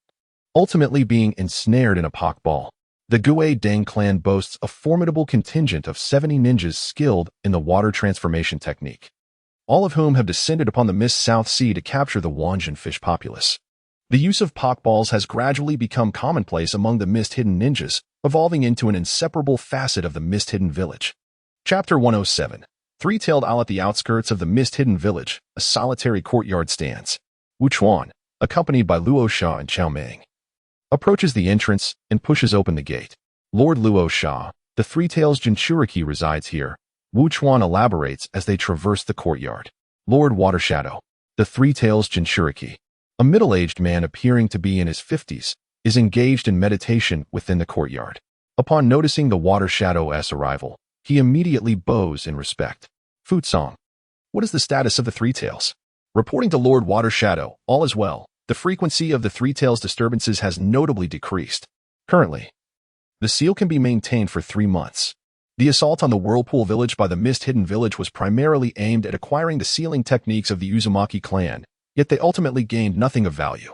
A: ultimately being ensnared in a Pokeball. The Gue Deng clan boasts a formidable contingent of 70 ninjas skilled in the water transformation technique, all of whom have descended upon the Mist South Sea to capture the Wanjin fish populace. The use of Pokeballs has gradually become commonplace among the Mist Hidden ninjas, evolving into an inseparable facet of the Mist Hidden village. Chapter 107. Three-tailed owl at the outskirts of the Mist Hidden village, a solitary courtyard stands. Wu Chuan, accompanied by Luo Sha and Xiangling, approaches the entrance and pushes open the gate. Lord Luo Sha, the Three-Tails Jinchuriki resides here, Wu Chuan elaborates as they traverse the courtyard. Lord Watershadow, the Three-Tails Jinchuriki, a middle-aged man appearing to be in his 50s, is engaged in meditation within the courtyard. Upon noticing the Watershadow's arrival, he immediately bows in respect. Futsong, what is the status of the Three-Tails? Reporting to Lord Watershadow, all is well. The frequency of the Three-Tails disturbances has notably decreased. Currently, the seal can be maintained for 3 months. The assault on the Whirlpool village by the Mist Hidden village was primarily aimed at acquiring the sealing techniques of the Uzumaki clan, yet they ultimately gained nothing of value.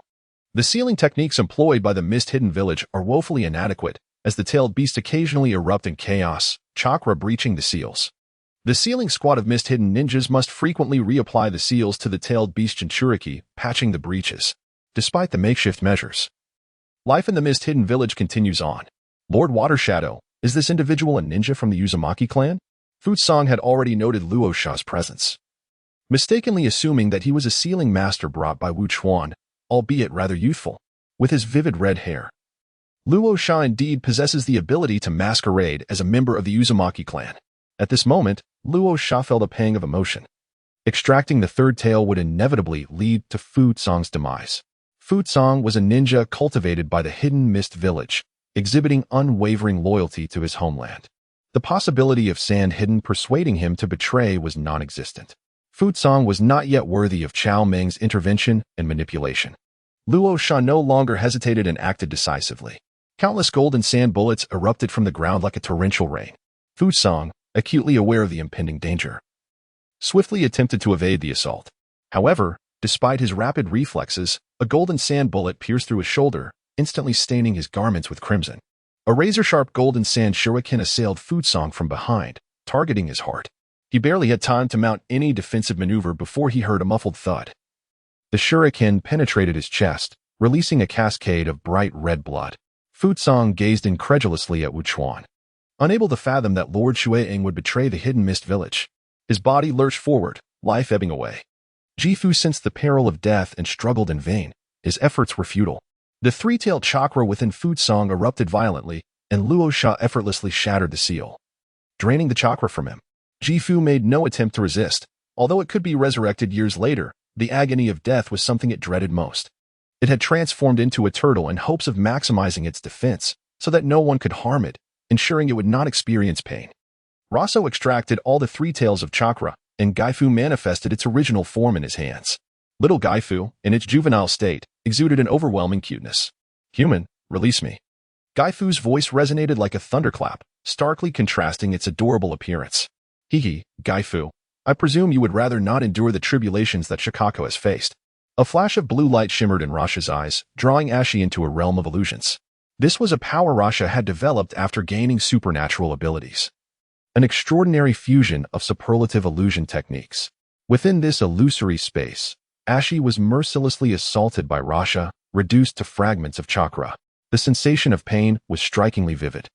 A: The sealing techniques employed by the Mist Hidden village are woefully inadequate, as the tailed beast occasionally erupt in chaos, chakra breaching the seals. The sealing squad of mist-hidden ninjas must frequently reapply the seals to the tailed beast Jinchuriki, patching the breaches. Despite the makeshift measures, life in the mist-hidden village continues on. Lord Watershadow, is this individual a ninja from the Uzumaki clan? Futsong had already noted Luo Sha's presence, mistakenly assuming that he was a sealing master brought by Wu Chuan, albeit rather youthful, with his vivid red hair. Luo Sha indeed possesses the ability to masquerade as a member of the Uzumaki clan. At this moment, Luo Sha felt a pang of emotion. Extracting the third tail would inevitably lead to Futsong's demise. Futsong was a ninja cultivated by the hidden mist village, exhibiting unwavering loyalty to his homeland. The possibility of Sand Hidden persuading him to betray was non-existent. Futsong was not yet worthy of Chao Meng's intervention and manipulation. Luo Sha no longer hesitated and acted decisively. Countless golden sand bullets erupted from the ground like a torrential rain. Futsong, acutely aware of the impending danger, swiftly attempted to evade the assault. However, despite his rapid reflexes, a golden sand bullet pierced through his shoulder, instantly staining his garments with crimson. A razor-sharp golden sand shuriken assailed Futsong from behind, targeting his heart. He barely had time to mount any defensive maneuver before he heard a muffled thud. The shuriken penetrated his chest, releasing a cascade of bright red blood. Futsong gazed incredulously at Wu Chuan, unable to fathom that Lord Xueying would betray the hidden mist village. His body lurched forward, life ebbing away. Jifu sensed the peril of death and struggled in vain. His efforts were futile. The three-tailed chakra within Futsong erupted violently, and Luo Sha effortlessly shattered the seal, draining the chakra from him. Jifu made no attempt to resist. Although it could be resurrected years later, the agony of death was something it dreaded most. It had transformed into a turtle in hopes of maximizing its defense, so that no one could harm it, ensuring it would not experience pain. Rasha extracted all the three tails of chakra, and Gaifu manifested its original form in his hands. Little Gaifu, in its juvenile state, exuded an overwhelming cuteness. "Human, release me." Gaifu's voice resonated like a thunderclap, starkly contrasting its adorable appearance. "Hehe, Gaifu, I presume you would rather not endure the tribulations that Shikako has faced." A flash of blue light shimmered in Rasha's eyes, drawing Ashi into a realm of illusions. This was a power Rasha had developed after gaining supernatural abilities. An extraordinary fusion of superlative illusion techniques. Within this illusory space, Ashi was mercilessly assaulted by Rasha, reduced to fragments of chakra. The sensation of pain was strikingly vivid.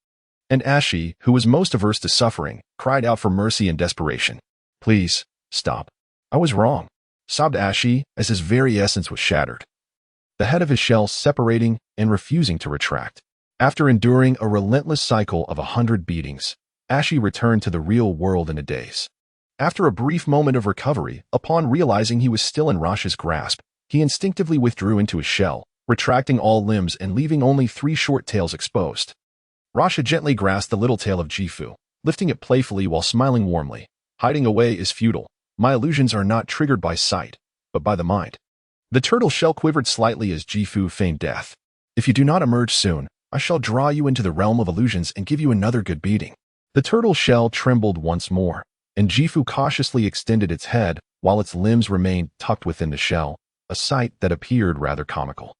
A: And Ashi, who was most averse to suffering, cried out for mercy in desperation. "Please, stop. I was wrong," sobbed Ashi as his very essence was shattered, the head of his shell separating and refusing to retract. After enduring a relentless cycle of 100 beatings, Ashi returned to the real world in a daze. After a brief moment of recovery, upon realizing he was still in Rasha's grasp, he instinctively withdrew into his shell, retracting all limbs and leaving only 3 short tails exposed. Rasha gently grasped the little tail of Jifu, lifting it playfully while smiling warmly. "Hiding away is futile. My illusions are not triggered by sight, but by the mind." The turtle shell quivered slightly as Jifu feigned death. "If you do not emerge soon, I shall draw you into the realm of illusions and give you another good beating." The turtle shell trembled once more, and Jifu cautiously extended its head while its limbs remained tucked within the shell, a sight that appeared rather comical.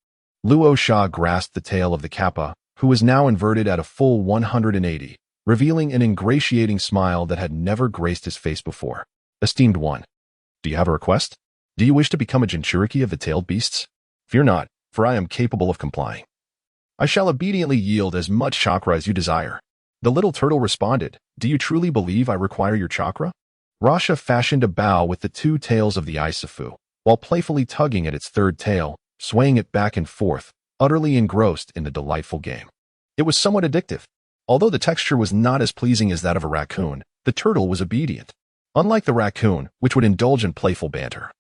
A: Luo Sha grasped the tail of the kappa, who was now inverted at a full 180, revealing an ingratiating smile that had never graced his face before. "Esteemed one, do you have a request? Do you wish to become a Jinchuriki of the tailed beasts? Fear not, for I am capable of complying. I shall obediently yield as much chakra as you desire." The little turtle responded, "Do you truly believe I require your chakra?" Rasha fashioned a bow with the 2 tails of the Isafu, while playfully tugging at its third tail, swaying it back and forth, utterly engrossed in the delightful game. It was somewhat addictive. Although the texture was not as pleasing as that of a raccoon, the turtle was obedient. Unlike the raccoon, which would indulge in playful banter,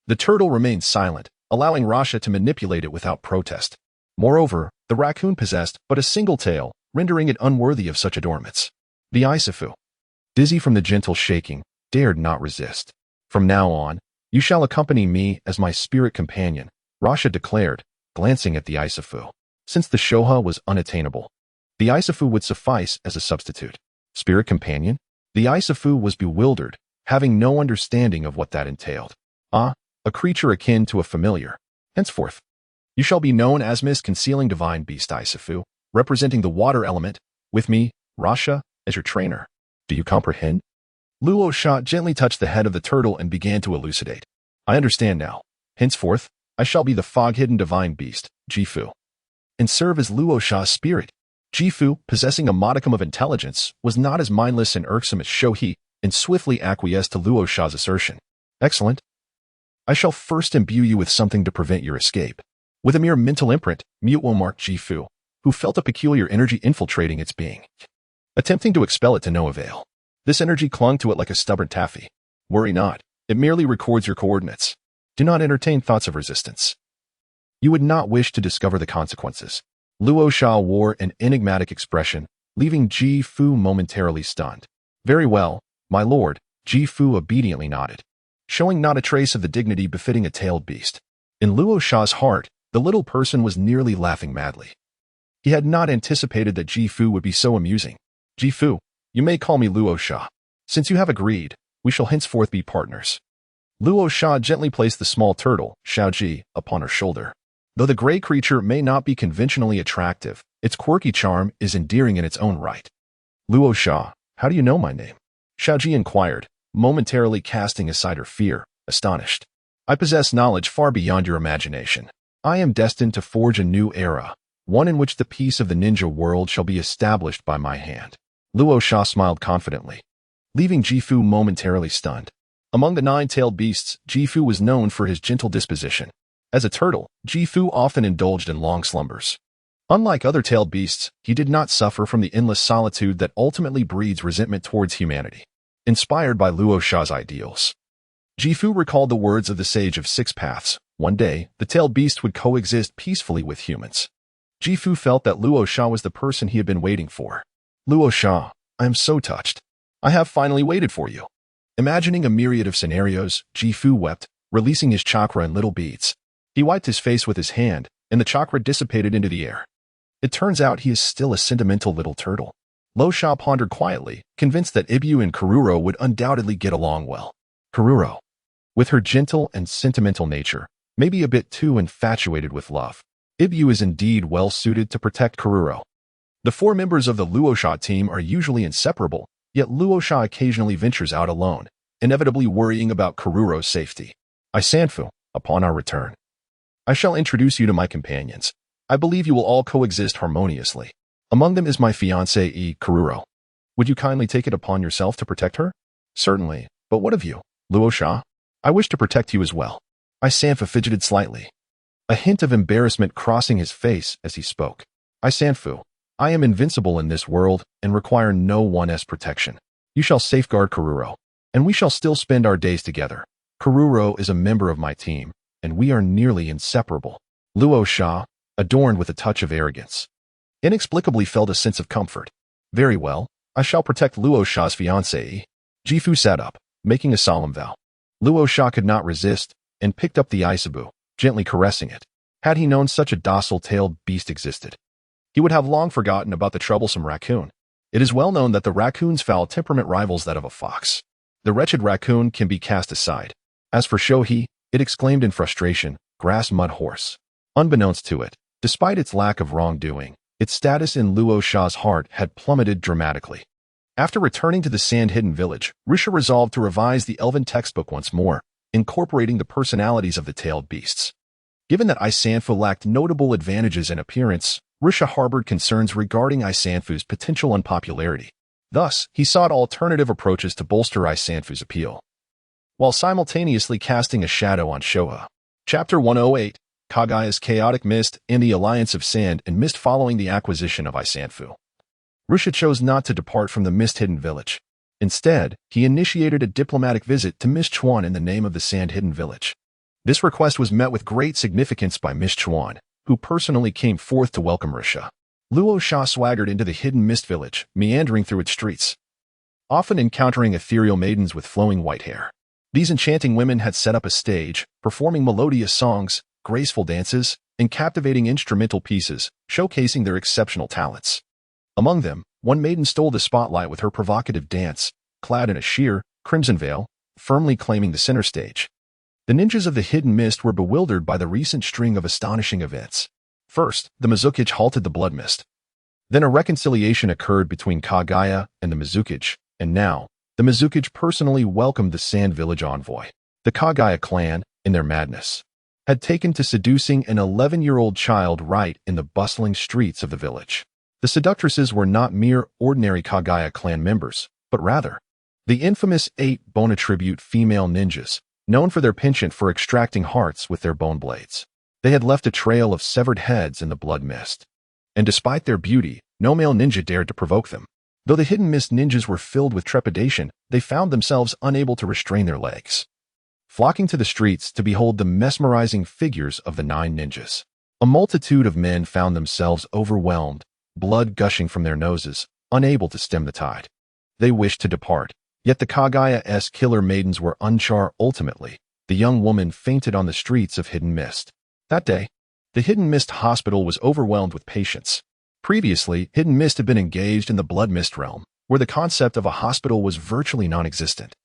A: the turtle remained silent, allowing Rasha to manipulate it without protest. Moreover, the raccoon possessed but a single tail, rendering it unworthy of such adornments. The Isafu, dizzy from the gentle shaking, dared not resist. "From now on, you shall accompany me as my spirit companion," Rasha declared, glancing at the Isafu. Since the Shoha was unattainable, the Isafu would suffice as a substitute. Spirit companion? The Isafu was bewildered, having no understanding of what that entailed. "Ah, a creature akin to a familiar. Henceforth, you shall be known as Miss Concealing Divine Beast Isafu. representing the water element, with me, Rasha, as your trainer. Do you comprehend? Luo Sha gently touched the head of the turtle and began to elucidate. I understand now. Henceforth, I shall be the fog-hidden divine beast, Jifu, and serve as Luo Sha's spirit. Jifu, possessing a modicum of intelligence, was not as mindless and irksome as Shohei, and swiftly acquiesced to Luo Sha's assertion. Excellent. I shall first imbue you with something to prevent your escape. With a mere mental imprint, Mutuo marked Jifu, who felt a peculiar energy infiltrating its being, attempting to expel it to no avail. This energy clung to it like a stubborn taffy. Worry not, it merely records your coordinates. Do not entertain thoughts of resistance. You would not wish to discover the consequences. Luo Sha wore an enigmatic expression, leaving Jifu momentarily stunned. Very well, my lord, Jifu obediently nodded, showing not a trace of the dignity befitting a tailed beast. In Luo Sha's heart, the little person was nearly laughing madly. He had not anticipated that Jifu would be so amusing. Jifu, you may call me Luo Sha. Since you have agreed, we shall henceforth be partners. Luo Sha gently placed the small turtle, Xiaoji, upon her shoulder. Though the gray creature may not be conventionally attractive, its quirky charm is endearing in its own right. Luo Sha, how do you know my name? Xiaoji inquired, momentarily casting aside her fear, astonished. I possess knowledge far beyond your imagination. I am destined to forge a new era, one in which the peace of the ninja world shall be established by my hand. Luo Sha smiled confidently, leaving Jifu momentarily stunned. Among the nine-tailed beasts, Jifu was known for his gentle disposition. As a turtle, Jifu often indulged in long slumbers. Unlike other tailed beasts, he did not suffer from the endless solitude that ultimately breeds resentment towards humanity. Inspired by Luo Sha's ideals, Jifu recalled the words of the Sage of Six Paths. One day, the tailed beast would coexist peacefully with humans. Jifu felt that Luo Sha was the person he had been waiting for. Luo Sha, I am so touched. I have finally waited for you. Imagining a myriad of scenarios, Jifu wept, releasing his chakra in little beads. He wiped his face with his hand, and the chakra dissipated into the air. It turns out he is still a sentimental little turtle. Luo Sha pondered quietly, convinced that Ibu and Karuro would undoubtedly get along well. Karuro, with her gentle and sentimental nature, may be a bit too infatuated with love. Ibu is indeed well suited to protect Karuro. The four members of the Luo Sha team are usually inseparable, yet Luo Sha occasionally ventures out alone, inevitably worrying about Karuro's safety. Sanfu, upon our return, I shall introduce you to my companions. I believe you will all coexist harmoniously. Among them is my fiancée, Karuro. Would you kindly take it upon yourself to protect her? Certainly, but what of you, Luo Sha? I wish to protect you as well. Sanfu fidgeted slightly, a hint of embarrassment crossing his face as he spoke. Sanfu, I am invincible in this world and require no one's protection. You shall safeguard Karuro, and we shall still spend our days together. Karuro is a member of my team, and we are nearly inseparable. Luo Sha, adorned with a touch of arrogance, inexplicably felt a sense of comfort. Very well, I shall protect Luo Sha's fiancée. Jifu sat up, making a solemn vow. Luo Sha could not resist, and picked up the Isabu, gently caressing it. Had he known such a docile-tailed beast existed, he would have long forgotten about the troublesome raccoon. It is well known that the raccoon's foul temperament rivals that of a fox. The wretched raccoon can be cast aside. As for Shohei, it exclaimed in frustration, grass mud horse. Unbeknownst to it, despite its lack of wrongdoing, its status in Luo Sha's heart had plummeted dramatically. After returning to the sand-hidden village, Rasha resolved to revise the elven textbook once more, incorporating the personalities of the tailed beasts. Given that Sanfu lacked notable advantages in appearance, Rasha harbored concerns regarding Sanfu's potential unpopularity. Thus, he sought alternative approaches to bolster Sanfu's appeal, while simultaneously casting a shadow on Shoha. Chapter 108, Kagaya's Chaotic Mist and the Alliance of Sand and Mist. Following the acquisition of Sanfu, Rasha chose not to depart from the mist-hidden village. Instead, he initiated a diplomatic visit to Miss Chuan in the name of the sand-hidden village. This request was met with great significance by Miss Chuan, who personally came forth to welcome Rasha. Luo Sha swaggered into the hidden mist village, meandering through its streets, often encountering ethereal maidens with flowing white hair. These enchanting women had set up a stage, performing melodious songs, graceful dances, and captivating instrumental pieces, showcasing their exceptional talents. Among them, one maiden stole the spotlight with her provocative dance, clad in a sheer, crimson veil, firmly claiming the center stage. The ninjas of the hidden mist were bewildered by the recent string of astonishing events. First, the Mizukichi halted the blood mist, Then a reconciliation occurred between Kagaya and the Mizukage, and now, the Mizukage personally welcomed the Sand Village envoy. The Kagaya clan, in their madness, had taken to seducing an 11-year-old child right in the bustling streets of the village. The seductresses were not mere ordinary Kagaya clan members, but rather the infamous 8 bone attribute female ninjas, known for their penchant for extracting hearts with their bone blades. They had left a trail of severed heads in the blood mist, and despite their beauty, no male ninja dared to provoke them. Though the hidden mist ninjas were filled with trepidation, they found themselves unable to restrain their legs, flocking to the streets to behold the mesmerizing figures of the 9 ninjas. A multitude of men found themselves overwhelmed, blood gushing from their noses, unable to stem the tide. They wished to depart, yet the Kagaya-s killer maidens were unchar. Ultimately, the young woman fainted on the streets of Hidden Mist. That day, the Hidden Mist Hospital was overwhelmed with patients. Previously, Hidden Mist had been engaged in the Blood Mist realm, where the concept of a hospital was virtually non-existent.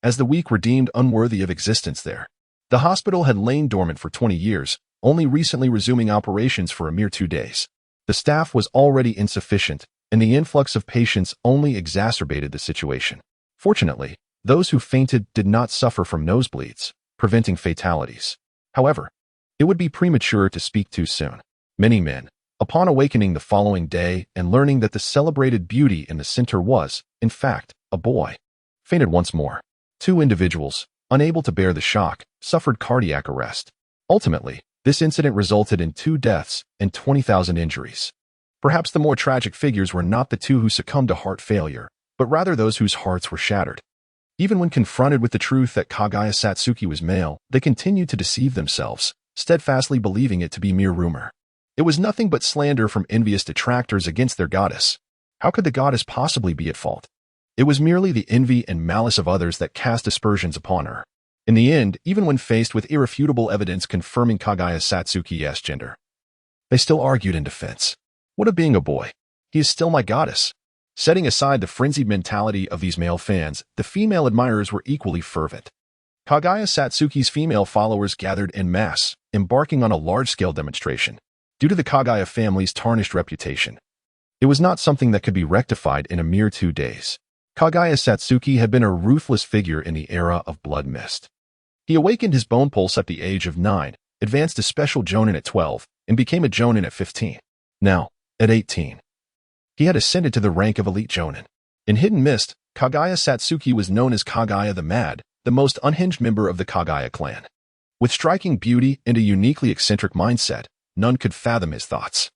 A: As the weak were deemed unworthy of existence there, the hospital had lain dormant for 20 years, only recently resuming operations for a mere 2 days. The staff was already insufficient, and the influx of patients only exacerbated the situation. Fortunately, those who fainted did not suffer from nosebleeds, preventing fatalities. However, it would be premature to speak too soon. Many men, upon awakening the following day and learning that the celebrated beauty in the center was, in fact, a boy, fainted once more. 2 individuals, unable to bear the shock, suffered cardiac arrest. Ultimately, this incident resulted in 2 deaths and 20,000 injuries. Perhaps the more tragic figures were not the 2 who succumbed to heart failure, but rather those whose hearts were shattered. Even when confronted with the truth that Kagaya Satsuki was male, they continued to deceive themselves, steadfastly believing it to be mere rumor. It was nothing but slander from envious detractors against their goddess. How could the goddess possibly be at fault? It was merely the envy and malice of others that cast aspersions upon her. In the end, even when faced with irrefutable evidence confirming Kagaya Satsuki's gender, they still argued in defense. What of being a boy? He is still my goddess. Setting aside the frenzied mentality of these male fans, the female admirers were equally fervent. Kagaya Satsuki's female followers gathered en masse, embarking on a large-scale demonstration. Due to the Kagaya family's tarnished reputation, it was not something that could be rectified in a mere 2 days. Kagaya Satsuki had been a ruthless figure in the era of Blood Mist. He awakened his bone pulse at the age of 9, advanced to Special Jonin at 12, and became a Jonin at 15. Now, at 18, he had ascended to the rank of Elite Jonin. In Hidden Mist, Kagaya Satsuki was known as Kagaya the Mad, the most unhinged member of the Kagaya clan. With striking beauty and a uniquely eccentric mindset, none could fathom his thoughts.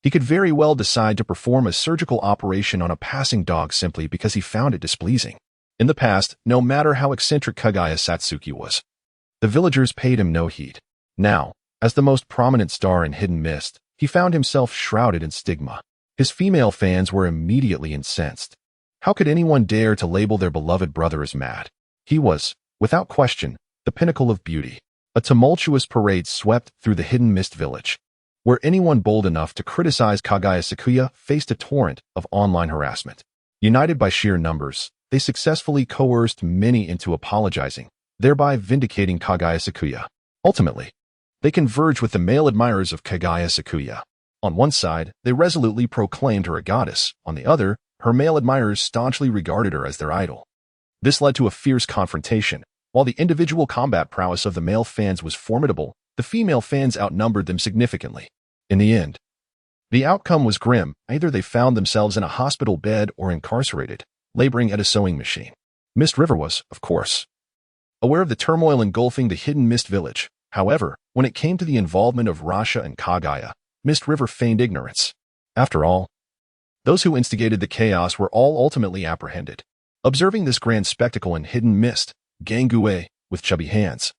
A: He could very well decide to perform a surgical operation on a passing dog simply because he found it displeasing. In the past, no matter how eccentric Kagaya Satsuki was, the villagers paid him no heed. Now, as the most prominent star in Hidden Mist, he found himself shrouded in stigma. His female fans were immediately incensed. How could anyone dare to label their beloved brother as mad? He was, without question, the pinnacle of beauty. A tumultuous parade swept through the Hidden Mist village, where anyone bold enough to criticize Kagaya Sakuya faced a torrent of online harassment. United by sheer numbers, they successfully coerced many into apologizing, thereby vindicating Kagaya Sakuya. Ultimately, they converged with the male admirers of Kagaya Sakuya. On one side, they resolutely proclaimed her a goddess. On the other, her male admirers staunchly regarded her as their idol. This led to a fierce confrontation. While the individual combat prowess of the male fans was formidable, the female fans outnumbered them significantly. In the end, the outcome was grim. Either they found themselves in a hospital bed or incarcerated, laboring at a sewing machine. Mist River was, of course, aware of the turmoil engulfing the Hidden Mist village. However, when it came to the involvement of Rasha and Kagaya, Mist River feigned ignorance. After all, those who instigated the chaos were all ultimately apprehended. Observing this grand spectacle in Hidden Mist, Gangue, with chubby hands,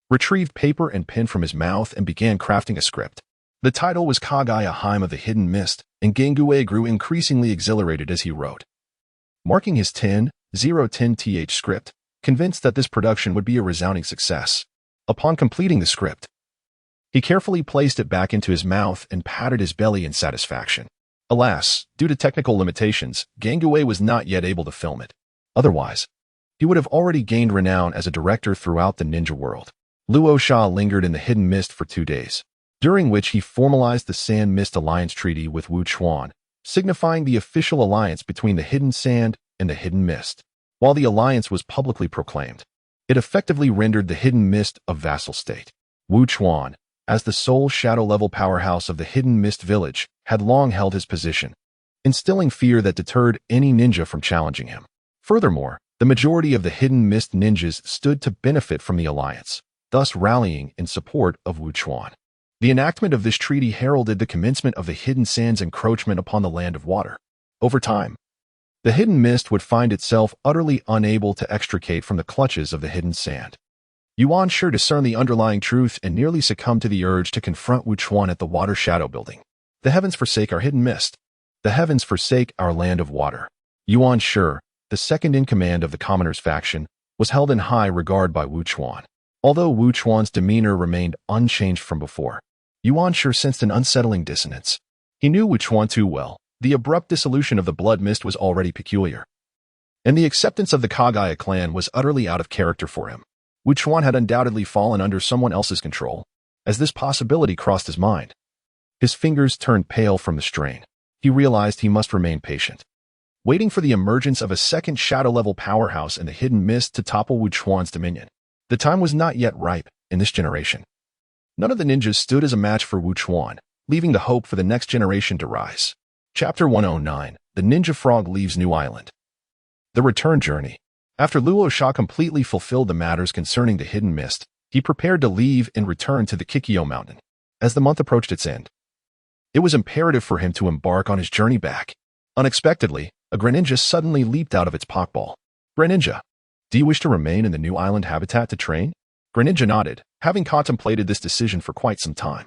A: retrieved paper and pen from his mouth and began crafting a script. The title was Kagaya Heim of the Hidden Mist, and Gangue grew increasingly exhilarated as he wrote. Marking his 10-010th script, convinced that this production would be a resounding success. Upon completing the script, he carefully placed it back into his mouth and patted his belly in satisfaction. Alas, due to technical limitations, Gangue was not yet able to film it. Otherwise, he would have already gained renown as a director throughout the ninja world. Luo Sha lingered in the Hidden Mist for 2 days, during which he formalized the Sand Mist Alliance Treaty with Wu Chuan, signifying the official alliance between the Hidden Sand and the Hidden Mist. While the alliance was publicly proclaimed, it effectively rendered the Hidden Mist a vassal state. Wu Chuan, as the sole shadow-level powerhouse of the Hidden Mist village, had long held his position, instilling fear that deterred any ninja from challenging him. Furthermore, the majority of the Hidden Mist ninjas stood to benefit from the alliance, thus rallying in support of Wu Chuan. The enactment of this treaty heralded the commencement of the Hidden Sand's encroachment upon the Land of Water. Over time, the Hidden Mist would find itself utterly unable to extricate from the clutches of the Hidden Sand. Yuan Shi discerned the underlying truth and nearly succumbed to the urge to confront Wu Chuan at the Water Shadow Building. The heavens forsake our Hidden Mist. The heavens forsake our Land of Water. Yuan Shi, the second in command of the Commoners faction, was held in high regard by Wu Chuan. Although Wu Chuan's demeanor remained unchanged from before, Yuan Shi sensed an unsettling dissonance. He knew Wu Chuan too well. The abrupt dissolution of the Blood Mist was already peculiar, and the acceptance of the Kagaya clan was utterly out of character for him. Wu Chuan had undoubtedly fallen under someone else's control. As this possibility crossed his mind, his fingers turned pale from the strain. He realized he must remain patient, waiting for the emergence of a second shadow-level powerhouse in the Hidden Mist to topple Wu Chuan's dominion. The time was not yet ripe in this generation. None of the ninjas stood as a match for Wu Chuan, leaving the hope for the next generation to rise. Chapter 109. The Ninja Frog Leaves New Island. The Return Journey. After Luo Sha completely fulfilled the matters concerning the Hidden Mist, he prepared to leave and return to the Kikyo Mountain. As the month approached its end, it was imperative for him to embark on his journey back. Unexpectedly, a Greninja suddenly leaped out of its Pokeball. Greninja, do you wish to remain in the new island habitat to train? Greninja nodded, having contemplated this decision for quite some time.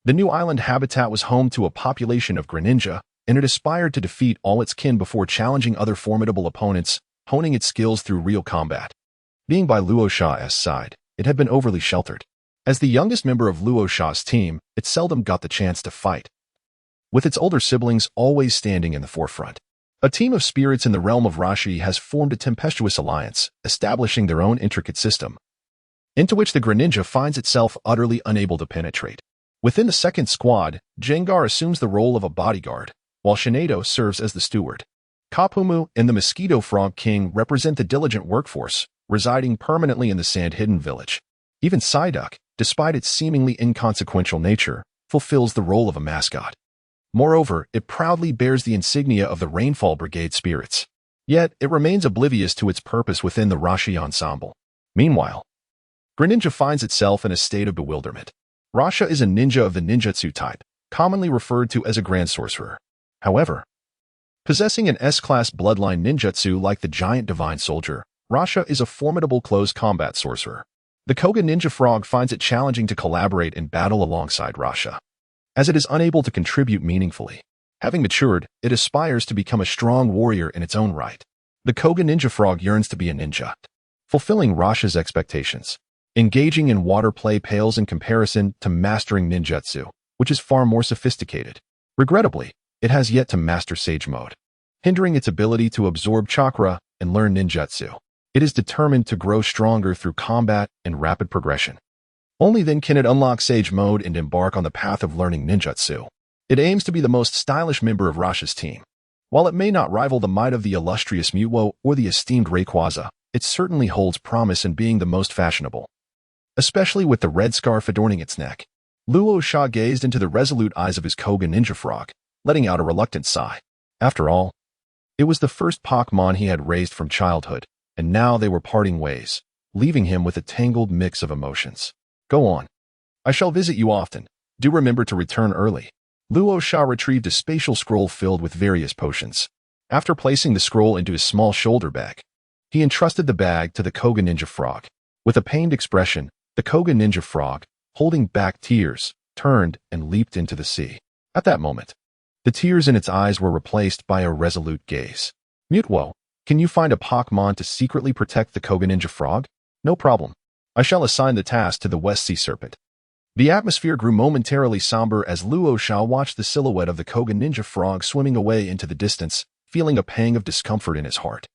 A: The new island habitat was home to a population of Greninja, and it aspired to defeat all its kin before challenging other formidable opponents, honing its skills through real combat. Being by Luo Sha's side, it had been overly sheltered. As the youngest member of Luo Sha's team, it seldom got the chance to fight, with its older siblings always standing in the forefront. A team of spirits in the realm of Rasha has formed a tempestuous alliance, establishing their own intricate system, into which the Greninja finds itself utterly unable to penetrate. Within the second squad, Jengar assumes the role of a bodyguard, while Shinado serves as the steward. Kapumu and the Mosquito Frog King represent the diligent workforce, residing permanently in the Sand Hidden Village. Even Psyduck, despite its seemingly inconsequential nature, fulfills the role of a mascot. Moreover, it proudly bears the insignia of the Rainfall Brigade spirits. Yet, it remains oblivious to its purpose within the Rasha ensemble. Meanwhile, Greninja finds itself in a state of bewilderment. Rasha is a ninja of the ninjutsu type, commonly referred to as a Grand Sorcerer. However, possessing an S-class bloodline ninjutsu like the Giant Divine Soldier, Rasha is a formidable close combat sorcerer. The Koga Ninja Frog finds it challenging to collaborate in battle alongside Rasha, as it is unable to contribute meaningfully. Having matured, it aspires to become a strong warrior in its own right. The Koga Ninja Frog yearns to be a ninja, fulfilling Rasha's expectations. Engaging in water play pales in comparison to mastering ninjutsu, which is far more sophisticated. Regrettably, it has yet to master Sage Mode, hindering its ability to absorb chakra and learn ninjutsu. It is determined to grow stronger through combat and rapid progression. Only then can it unlock Sage Mode and embark on the path of learning ninjutsu. It aims to be the most stylish member of Rasha's team. While it may not rival the might of the illustrious Muwo or the esteemed Rayquaza, it certainly holds promise in being the most fashionable, especially with the red scarf adorning its neck. Luo Sha gazed into the resolute eyes of his Koga Ninja Frog, letting out a reluctant sigh. After all, it was the first Pokémon he had raised from childhood, and now they were parting ways, leaving him with a tangled mix of emotions. Go on. I shall visit you often. Do remember to return early. Luo Sha retrieved a spatial scroll filled with various potions. After placing the scroll into his small shoulder bag, he entrusted the bag to the Koga Ninja Frog. With a pained expression, the Koga Ninja Frog, holding back tears, turned and leaped into the sea. At that moment, the tears in its eyes were replaced by a resolute gaze. Mutuo, can you find a Pokémon to secretly protect the Koga Ninja Frog? No problem. I shall assign the task to the West Sea Serpent. The atmosphere grew momentarily somber as Luo Sha watched the silhouette of the Koga Ninja Frog swimming away into the distance, feeling a pang of discomfort in his heart.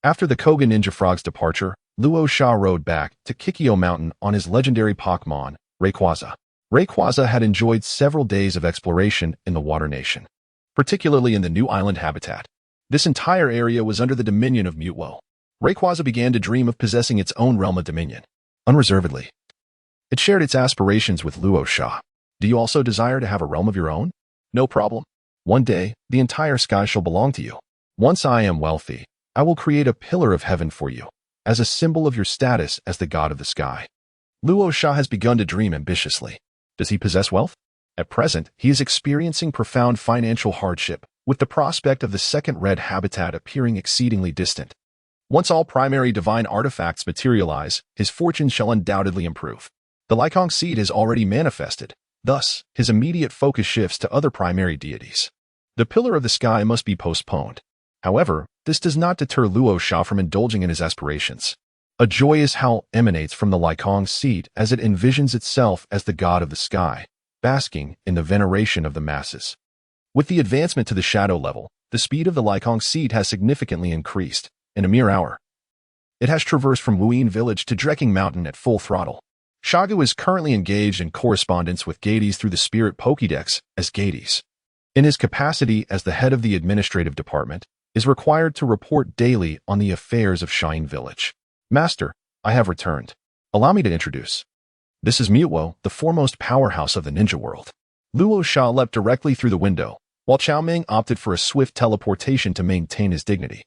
A: After the Koga Ninja Frog's departure, Luo Sha rode back to Kikyo Mountain on his legendary Pokémon, Rayquaza. Rayquaza had enjoyed several days of exploration in the Water Nation. particularly in the new island habitat. This entire area was under the dominion of Mutwo. Rayquaza began to dream of possessing its own realm of dominion. Unreservedly. It shared its aspirations with Luo Sha. Do you also desire to have a realm of your own? No problem. One day, the entire sky shall belong to you. Once I am wealthy, I will create a pillar of heaven for you, as a symbol of your status as the god of the sky. Luo Sha has begun to dream ambitiously. Does he possess wealth? At present, he is experiencing profound financial hardship, with the prospect of the second red habitat appearing exceedingly distant. Once all primary divine artifacts materialize, his fortunes shall undoubtedly improve. The Yecang seed has already manifested. Thus, his immediate focus shifts to other primary deities. The pillar of the sky must be postponed. However, this does not deter Luo Sha from indulging in his aspirations. A joyous howl emanates from the Yecang seed as it envisions itself as the god of the sky, basking in the veneration of the masses. With the advancement to the shadow level, the speed of the Yecang seed has significantly increased. In a mere hour, it has traversed from Wuyin village to Drecking Mountain at full throttle. Xiaogu is currently engaged in correspondence with Gades through the Spirit Pokédex as Gades. In his capacity as the head of the administrative department, is required to report daily on the affairs of Shine Village. Master, I have returned. Allow me to introduce. This is Mutwo, the foremost powerhouse of the ninja world. Luo Sha leapt directly through the window, while Xiaoming opted for a swift teleportation to maintain his dignity.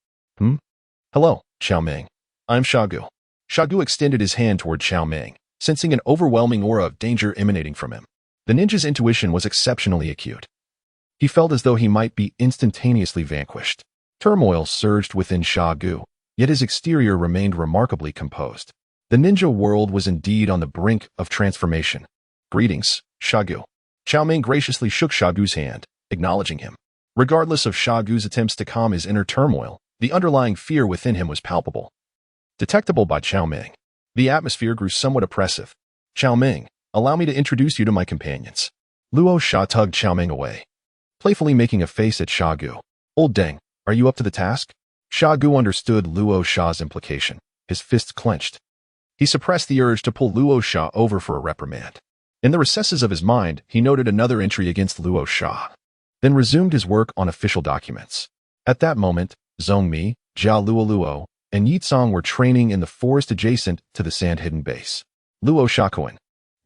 A: Hello, Xiaoming. I'm Xiaogu. Xiaogu extended his hand toward Xiaoming, sensing an overwhelming aura of danger emanating from him. The ninja's intuition was exceptionally acute. He felt as though he might be instantaneously vanquished. Turmoil surged within Xiaogu, yet his exterior remained remarkably composed. The ninja world was indeed on the brink of transformation. Greetings, Xiaogu. Xiaoming graciously shook Xiaogu's hand, acknowledging him. Regardless of Xiaogu's attempts to calm his inner turmoil, the underlying fear within him was palpable. Detectable by Xiaoming, the atmosphere grew somewhat oppressive. Xiaoming, allow me to introduce you to my companions. Luo Sha tugged Xiaoming away, playfully making a face at Xiaogu. Old Deng, are you up to the task? Xiaogu understood Luo Sha's implication. His fists clenched. He suppressed the urge to pull Luo Sha over for a reprimand. In the recesses of his mind, he noted another entry against Luo Sha, then resumed his work on official documents. At that moment, Zhongmi, Jialuoluo, and Yecang were training in the forest adjacent to the sand-hidden base. Luo Shakuin.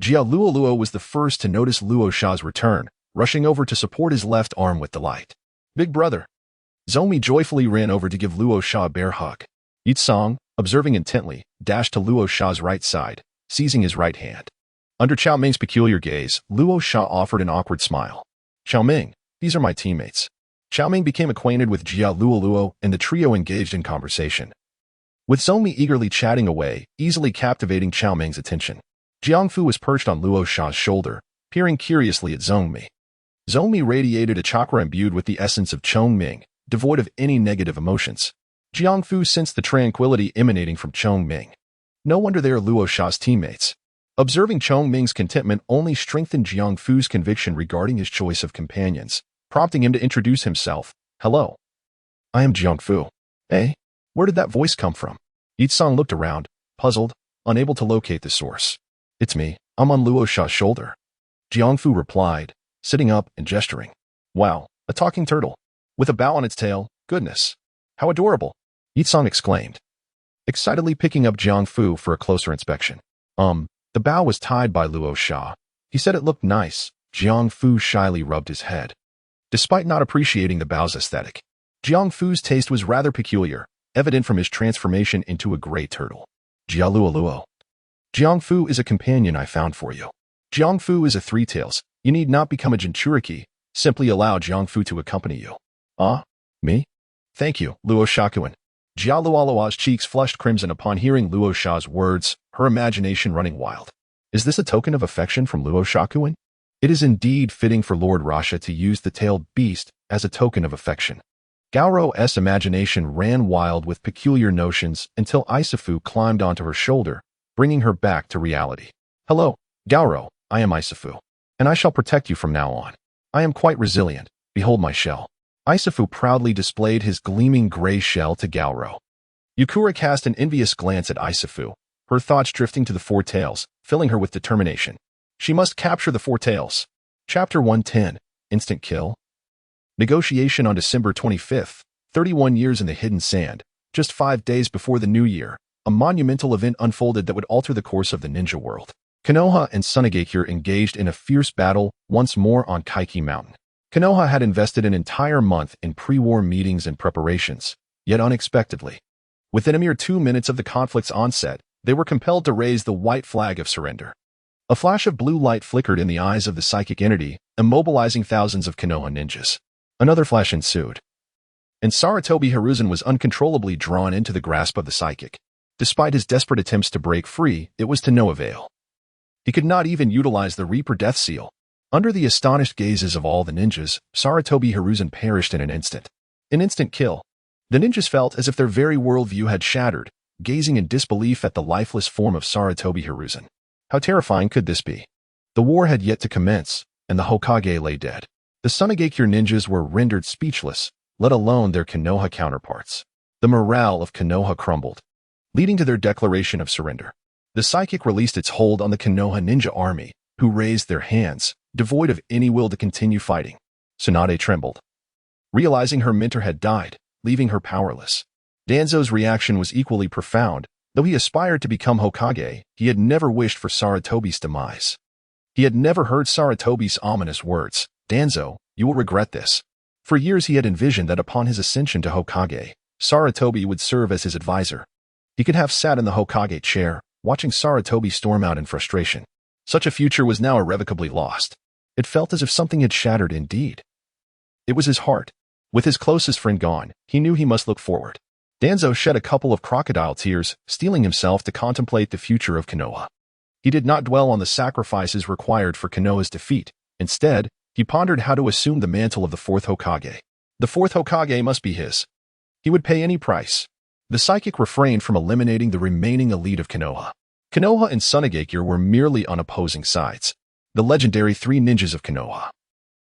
A: Jialuoluo was the first to notice Luo Sha's return, rushing over to support his left arm with delight. Big brother. Zhongmi joyfully ran over to give Luo Sha a bear hug. Yecang, observing intently, dashed to Luo Sha's right side, seizing his right hand. Under Xiaoming's peculiar gaze, Luo Sha offered an awkward smile. Xiaoming, these are my teammates. Xiaoming became acquainted with Jialuoluo, and the trio engaged in conversation, with Zhongmi eagerly chatting away, easily captivating Xiaoming's attention. Jiangfu was perched on Luo Sha's shoulder, peering curiously at Zhongmi. Zhongmi radiated a chakra imbued with the essence of Chongming, devoid of any negative emotions. Jiangfu sensed the tranquility emanating from Chongming. No wonder they are Luo Sha's teammates. Observing Chongming's contentment only strengthened Jiangfu's conviction regarding his choice of companions, prompting him to introduce himself. Hello. I am Jiangfu. Eh? Where did that voice come from? Yecang looked around, puzzled, unable to locate the source. It's me. I'm on Luo Sha's shoulder. Jiangfu replied, sitting up and gesturing. Wow, a talking turtle. With a bow on its tail. Goodness. How adorable. Yecang exclaimed, excitedly picking up Jiangfu for a closer inspection. The bow was tied by Luo Sha. He said it looked nice. Jiangfu shyly rubbed his head. Despite not appreciating the bow's aesthetic, Jiangfu's taste was rather peculiar, evident from his transformation into a gray turtle. Jialuoluo. Jiangfu is a companion I found for you. Jiangfu is a three-tails. You need not become a Jinchuriki. Simply allow Jiangfu to accompany you. Me? Thank you, Luo Shakuin. Jialuoluo's cheeks flushed crimson upon hearing Luo Sha's words, her imagination running wild. Is this a token of affection from Luo Shakuin? It is indeed fitting for Lord Rasha to use the tailed beast as a token of affection. Gaoro's imagination ran wild with peculiar notions until Isafu climbed onto her shoulder, bringing her back to reality. Hello, Gaoro, I am Isafu, and I shall protect you from now on. I am quite resilient. Behold my shell. Isafu proudly displayed his gleaming gray shell to Gaoro. Yukura cast an envious glance at Isafu, her thoughts drifting to the four tails, filling her with determination. She must capture the four tails. Chapter 110, Instant Kill. Negotiation on December 25th, 31 years in the hidden sand. Just 5 days before the new year, a monumental event unfolded that would alter the course of the ninja world. Konoha and Sunagakure engaged in a fierce battle once more on Kaiki Mountain. Konoha had invested an entire month in pre-war meetings and preparations, yet unexpectedly, within a mere 2 minutes of the conflict's onset, they were compelled to raise the white flag of surrender. A flash of blue light flickered in the eyes of the psychic entity, immobilizing thousands of Konoha ninjas. Another flash ensued, and Sarutobi Hiruzen was uncontrollably drawn into the grasp of the psychic. Despite his desperate attempts to break free, it was to no avail. He could not even utilize the Reaper Death Seal. Under the astonished gazes of all the ninjas, Sarutobi Hiruzen perished in an instant. An instant kill. The ninjas felt as if their very worldview had shattered, gazing in disbelief at the lifeless form of Sarutobi Hiruzen. How terrifying could this be? The war had yet to commence, and the Hokage lay dead. The Sunagakure ninjas were rendered speechless, let alone their Konoha counterparts. The morale of Konoha crumbled, leading to their declaration of surrender. The psychic released its hold on the Konoha ninja army, who raised their hands, devoid of any will to continue fighting. Tsunade trembled, realizing her mentor had died, leaving her powerless. Danzo's reaction was equally profound. Though he aspired to become Hokage, he had never wished for Sarutobi's demise. He had never heard Sarutobi's ominous words, "Danzo, you will regret this." For years he had envisioned that upon his ascension to Hokage, Sarutobi would serve as his advisor. He could have sat in the Hokage chair, watching Sarutobi storm out in frustration. Such a future was now irrevocably lost. It felt as if something had shattered indeed. It was his heart. With his closest friend gone, he knew he must look forward. Danzo shed a couple of crocodile tears, steeling himself to contemplate the future of Konoha. He did not dwell on the sacrifices required for Konoha's defeat. Instead, he pondered how to assume the mantle of the Fourth Kazekage. The Fourth Kazekage must be his. He would pay any price. The psychic refrained from eliminating the remaining elite of Konoha. Konoha and Sunagakure were merely on opposing sides. The legendary 3 ninjas of Konoha,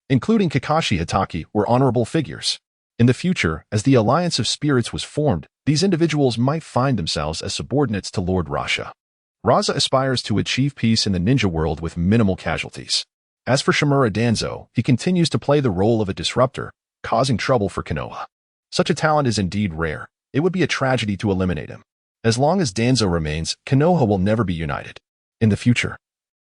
A: including Kakashi Hatake, were honorable figures. In the future, as the Alliance of Spirits was formed, these individuals might find themselves as subordinates to Lord Rasha. Rasha aspires to achieve peace in the ninja world with minimal casualties. As for Shimura Danzo, he continues to play the role of a disruptor, causing trouble for Konoha. Such a talent is indeed rare. It would be a tragedy to eliminate him. As long as Danzo remains, Konoha will never be united. In the future,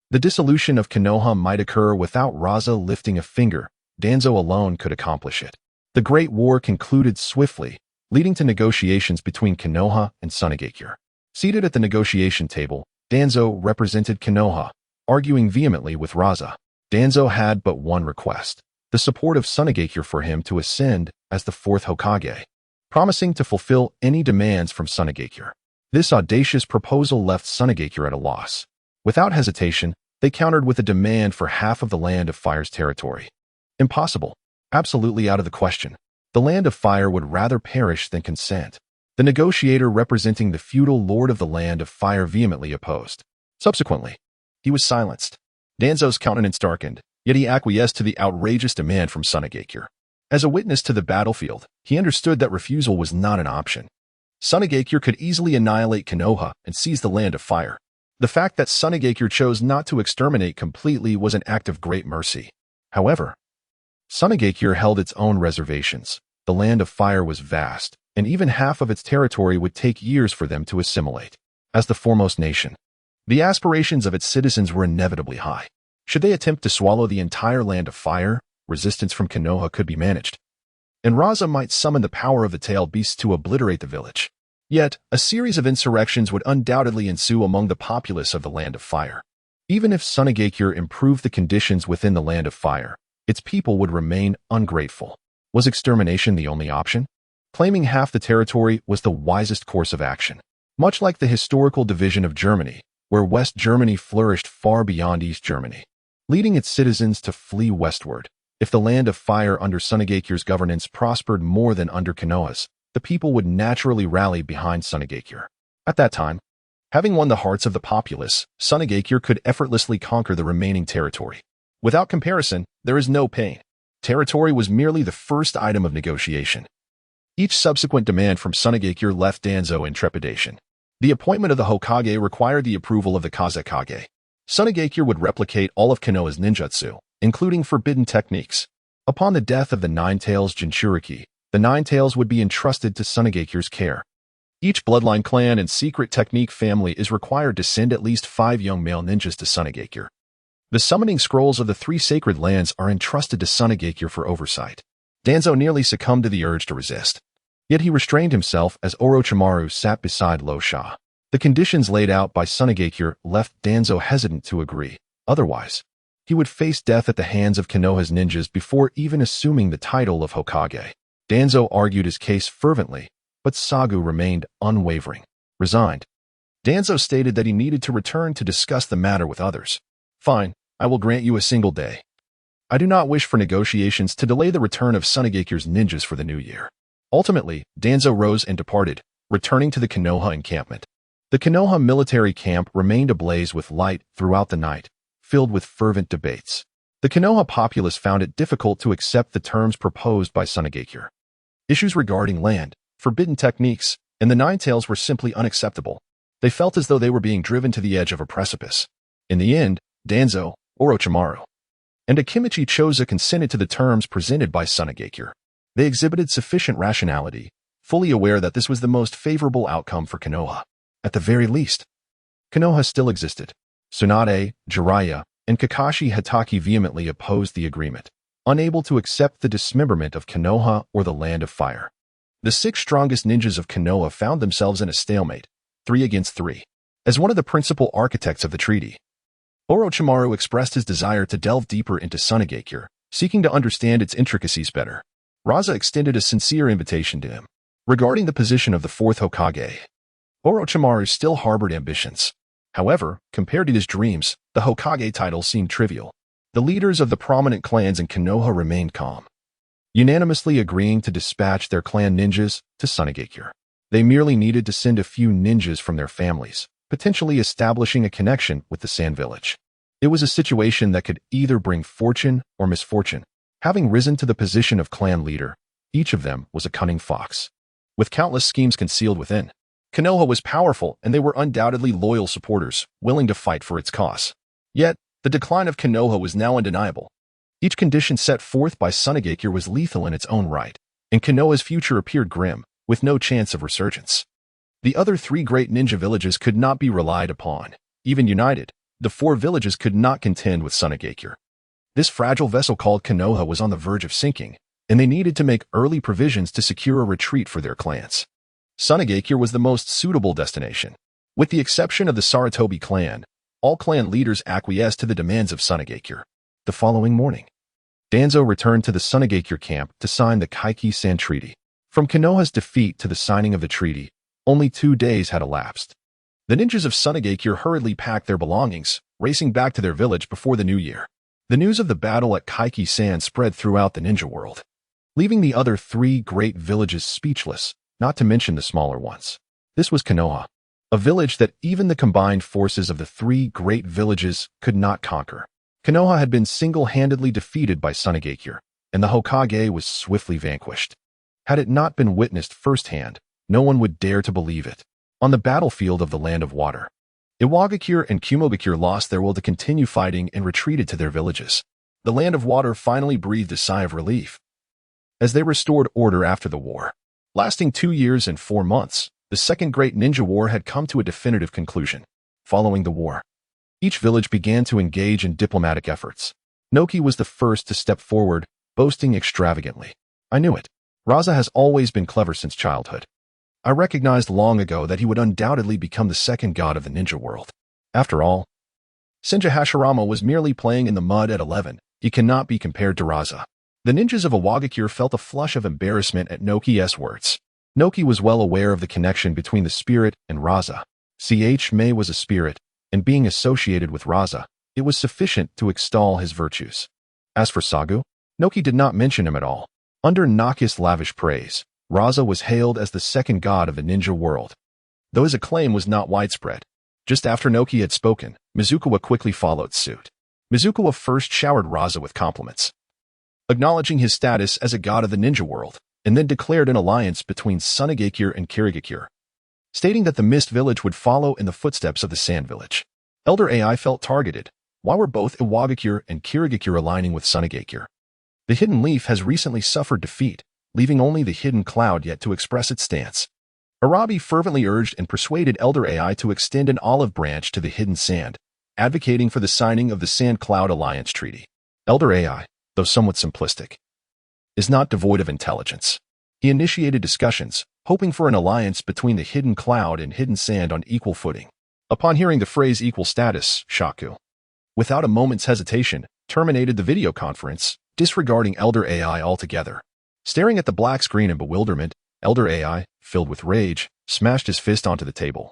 A: the dissolution of Konoha might occur without Rasha lifting a finger. Danzo alone could accomplish it. The Great War concluded swiftly, leading to negotiations between Konoha and Sunagakure. Seated at the negotiation table, Danzo represented Konoha, arguing vehemently with Rasha. Danzo had but one request: the support of Sunagakure for him to ascend as the Fourth Kazekage, promising to fulfill any demands from Sunagakure. This audacious proposal left Sunagakure at a loss. Without hesitation, they countered with a demand for half of the Land of Fire's territory. Impossible. Absolutely out of the question. The Land of Fire would rather perish than consent. The negotiator representing the feudal lord of the Land of Fire vehemently opposed. Subsequently, he was silenced. Danzo's countenance darkened, yet he acquiesced to the outrageous demand from Sunagakure. As a witness to the battlefield, he understood that refusal was not an option. Sunagakure could easily annihilate Konoha and seize the Land of Fire. The fact that Sunagakure chose not to exterminate completely was an act of great mercy. However, Sunagakure held its own reservations. The Land of Fire was vast, and even half of its territory would take years for them to assimilate. As the foremost nation, the aspirations of its citizens were inevitably high. Should they attempt to swallow the entire Land of Fire, resistance from Konoha could be managed, and Rasha might summon the power of the tailed beasts to obliterate the village. Yet, a series of insurrections would undoubtedly ensue among the populace of the Land of Fire. Even if Sunagakure improved the conditions within the Land of Fire, its people would remain ungrateful. Was extermination the only option? Claiming half the territory was the wisest course of action. Much like the historical division of Germany, where West Germany flourished far beyond East Germany, leading its citizens to flee westward. If the Land of Fire under Sunagakure's governance prospered more than under Konoha's, the people would naturally rally behind Sunagakure. At that time, having won the hearts of the populace, Sunagakure could effortlessly conquer the remaining territory. Without comparison, there is no pain. Territory was merely the first item of negotiation. Each subsequent demand from Sunagakure left Danzo in trepidation. The appointment of the Hokage required the approval of the Kazekage. Sunagakure would replicate all of Konoha's ninjutsu, including forbidden techniques. Upon the death of the Nine-Tails Jinchuriki, the Nine-Tails would be entrusted to Sunagakure's care. Each bloodline clan and secret technique family is required to send at least 5 young male ninjas to Sunagakure. The summoning scrolls of the 3 sacred lands are entrusted to Sunagakure for oversight. Danzo nearly succumbed to the urge to resist. Yet he restrained himself as Orochimaru sat beside Luo Sha. The conditions laid out by Sunagakure left Danzo hesitant to agree. Otherwise, he would face death at the hands of Konoha's ninjas before even assuming the title of Hokage. Danzo argued his case fervently, but Sagu remained unwavering. Resigned, Danzo stated that he needed to return to discuss the matter with others. Fine, I will grant you a single day. I do not wish for negotiations to delay the return of Sunagakure's ninjas for the new year. Ultimately, Danzo rose and departed, returning to the Konoha encampment. The Konoha military camp remained ablaze with light throughout the night, filled with fervent debates. The Konoha populace found it difficult to accept the terms proposed by Sunagakure. Issues regarding land, forbidden techniques, and the Nine-Tails were simply unacceptable. They felt as though they were being driven to the edge of a precipice. In the end, Danzo, Orochimaru, and Akimichi Choza consented to the terms presented by Sunagakure. They exhibited sufficient rationality, fully aware that this was the most favorable outcome for Konoha. At the very least, Konoha still existed. Tsunade, Jiraiya, and Kakashi Hatake vehemently opposed the agreement, unable to accept the dismemberment of Konoha or the Land of Fire. The 6 strongest ninjas of Konoha found themselves in a stalemate, 3 against 3. As one of the principal architects of the treaty, Orochimaru expressed his desire to delve deeper into Sunagakure, seeking to understand its intricacies better. Rasha extended a sincere invitation to him. Regarding the position of the 4th Hokage, Orochimaru still harbored ambitions. However, compared to his dreams, the Hokage title seemed trivial. The leaders of the prominent clans in Konoha remained calm, unanimously agreeing to dispatch their clan ninjas to Sunagakure. They merely needed to send a few ninjas from their families, potentially establishing a connection with the Sand Village. It was a situation that could either bring fortune or misfortune. Having risen to the position of clan leader, each of them was a cunning fox, with countless schemes concealed within. Konoha was powerful, and they were undoubtedly loyal supporters, willing to fight for its cause. Yet, the decline of Konoha was now undeniable. Each condition set forth by Sunagakure was lethal in its own right, and Konoha's future appeared grim, with no chance of resurgence. The other 3 great ninja villages could not be relied upon. Even united, the 4 villages could not contend with Sunagakure. This fragile vessel called Konoha was on the verge of sinking, and they needed to make early provisions to secure a retreat for their clans. Sunagakure was the most suitable destination. With the exception of the Sarutobi clan, all clan leaders acquiesced to the demands of Sunagakure. The following morning, Danzo returned to the Sunagakure camp to sign the Kaiki-san Treaty. From Konoha's defeat to the signing of the treaty, only 2 days had elapsed. The ninjas of Sunagakure hurriedly packed their belongings, racing back to their village before the new year. The news of the battle at Kaiki-san spread throughout the ninja world, leaving the other 3 great villages speechless, not to mention the smaller ones. This was Konoha, a village that even the combined forces of the 3 great villages could not conquer. Konoha had been single-handedly defeated by Sunagakure, and the Hokage was swiftly vanquished. Had it not been witnessed firsthand, no one would dare to believe it. On the battlefield of the Land of Water, Iwagakure and Kumogakure lost their will to continue fighting and retreated to their villages. The Land of Water finally breathed a sigh of relief as they restored order after the war. Lasting 2 years and 4 months, the Second Great Ninja War had come to a definitive conclusion. Following the war, each village began to engage in diplomatic efforts. Noki was the first to step forward, boasting extravagantly. I knew it. Rasha has always been clever since childhood. I recognized long ago that he would undoubtedly become the second god of the ninja world. After all, Senja Hashirama was merely playing in the mud at 11. He cannot be compared to Rasha. The ninjas of Iwagakure felt a flush of embarrassment at Noki's words. Noki was well aware of the connection between the spirit and Rasha. Mei was a spirit, and being associated with Rasha, it was sufficient to extol his virtues. As for Sagu, Noki did not mention him at all. Under Naki's lavish praise, Rasha was hailed as the second god of the ninja world, though his acclaim was not widespread. Just after Noki had spoken, Mizukawa quickly followed suit. Mizukawa first showered Rasha with compliments, acknowledging his status as a god of the ninja world, and then declared an alliance between Sunagakure and Kirigakure, stating that the Mist Village would follow in the footsteps of the Sand Village. Elder AI felt targeted. Why were both Iwagakure and Kirigakure aligning with Sunagakure? The hidden leaf has recently suffered defeat, leaving only the hidden cloud yet to express its stance. Arabi fervently urged and persuaded Elder AI to extend an olive branch to the hidden sand, advocating for the signing of the Sand Cloud Alliance Treaty. Elder AI, though somewhat simplistic, is not devoid of intelligence. He initiated discussions, hoping for an alliance between the hidden cloud and hidden sand on equal footing. Upon hearing the phrase equal status, Shaku, without a moment's hesitation, terminated the video conference, disregarding Elder AI altogether. Staring at the black screen in bewilderment, Elder AI, filled with rage, smashed his fist onto the table,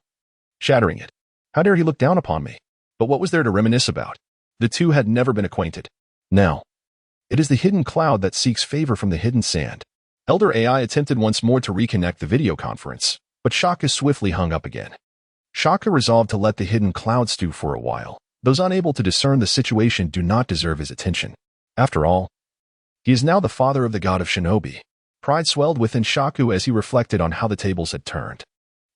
A: shattering it. How dare he look down upon me? But what was there to reminisce about? The two had never been acquainted. Now, it is the hidden cloud that seeks favor from the hidden sand. Elder AI attempted once more to reconnect the video conference, but Shaka swiftly hung up again. Shaka resolved to let the hidden cloud stew for a while. Those unable to discern the situation do not deserve his attention. After all, he is now the father of the god of shinobi. Pride swelled within Shaku as he reflected on how the tables had turned.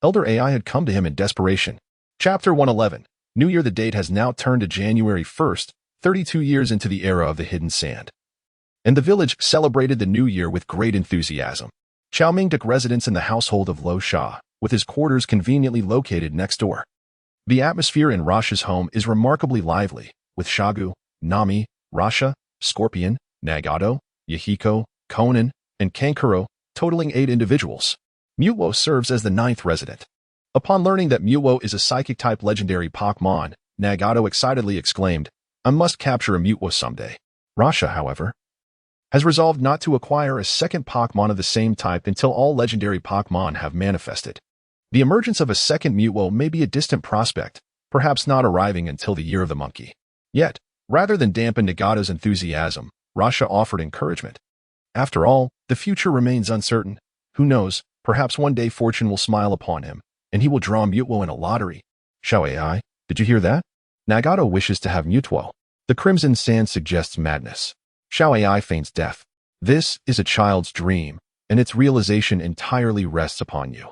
A: Elder AI had come to him in desperation. Chapter 111. New Year. The date has now turned to January 1st, 32 years into the era of the hidden sand. And the village celebrated the new year with great enthusiasm. Xiangling took residence in the household of Luo Sha, with his quarters conveniently located next door. The atmosphere in Rasha's home is remarkably lively, with Shagu, Nami, Rasha, Scorpion, Nagato, Yehiko, Konan, and Kankuro, totaling 8 individuals. Muwo serves as the 9th resident. Upon learning that Muwo is a psychic-type legendary Pokémon, Nagato excitedly exclaimed, "I must capture a Muwo someday." Rasha, however, has resolved not to acquire a second Pokémon of the same type until all legendary Pokémon have manifested. The emergence of a second Muwo may be a distant prospect, perhaps not arriving until the Year of the Monkey. Yet, rather than dampen Nagato's enthusiasm, Rasha offered encouragement. After all, the future remains uncertain. Who knows, perhaps one day fortune will smile upon him, and he will draw Muwo in a lottery. Xiao AI, did you hear that? Nagato wishes to have Mutuo. The Crimson Sand suggests madness. Xiao AI feigns death. This is a child's dream, and its realization entirely rests upon you.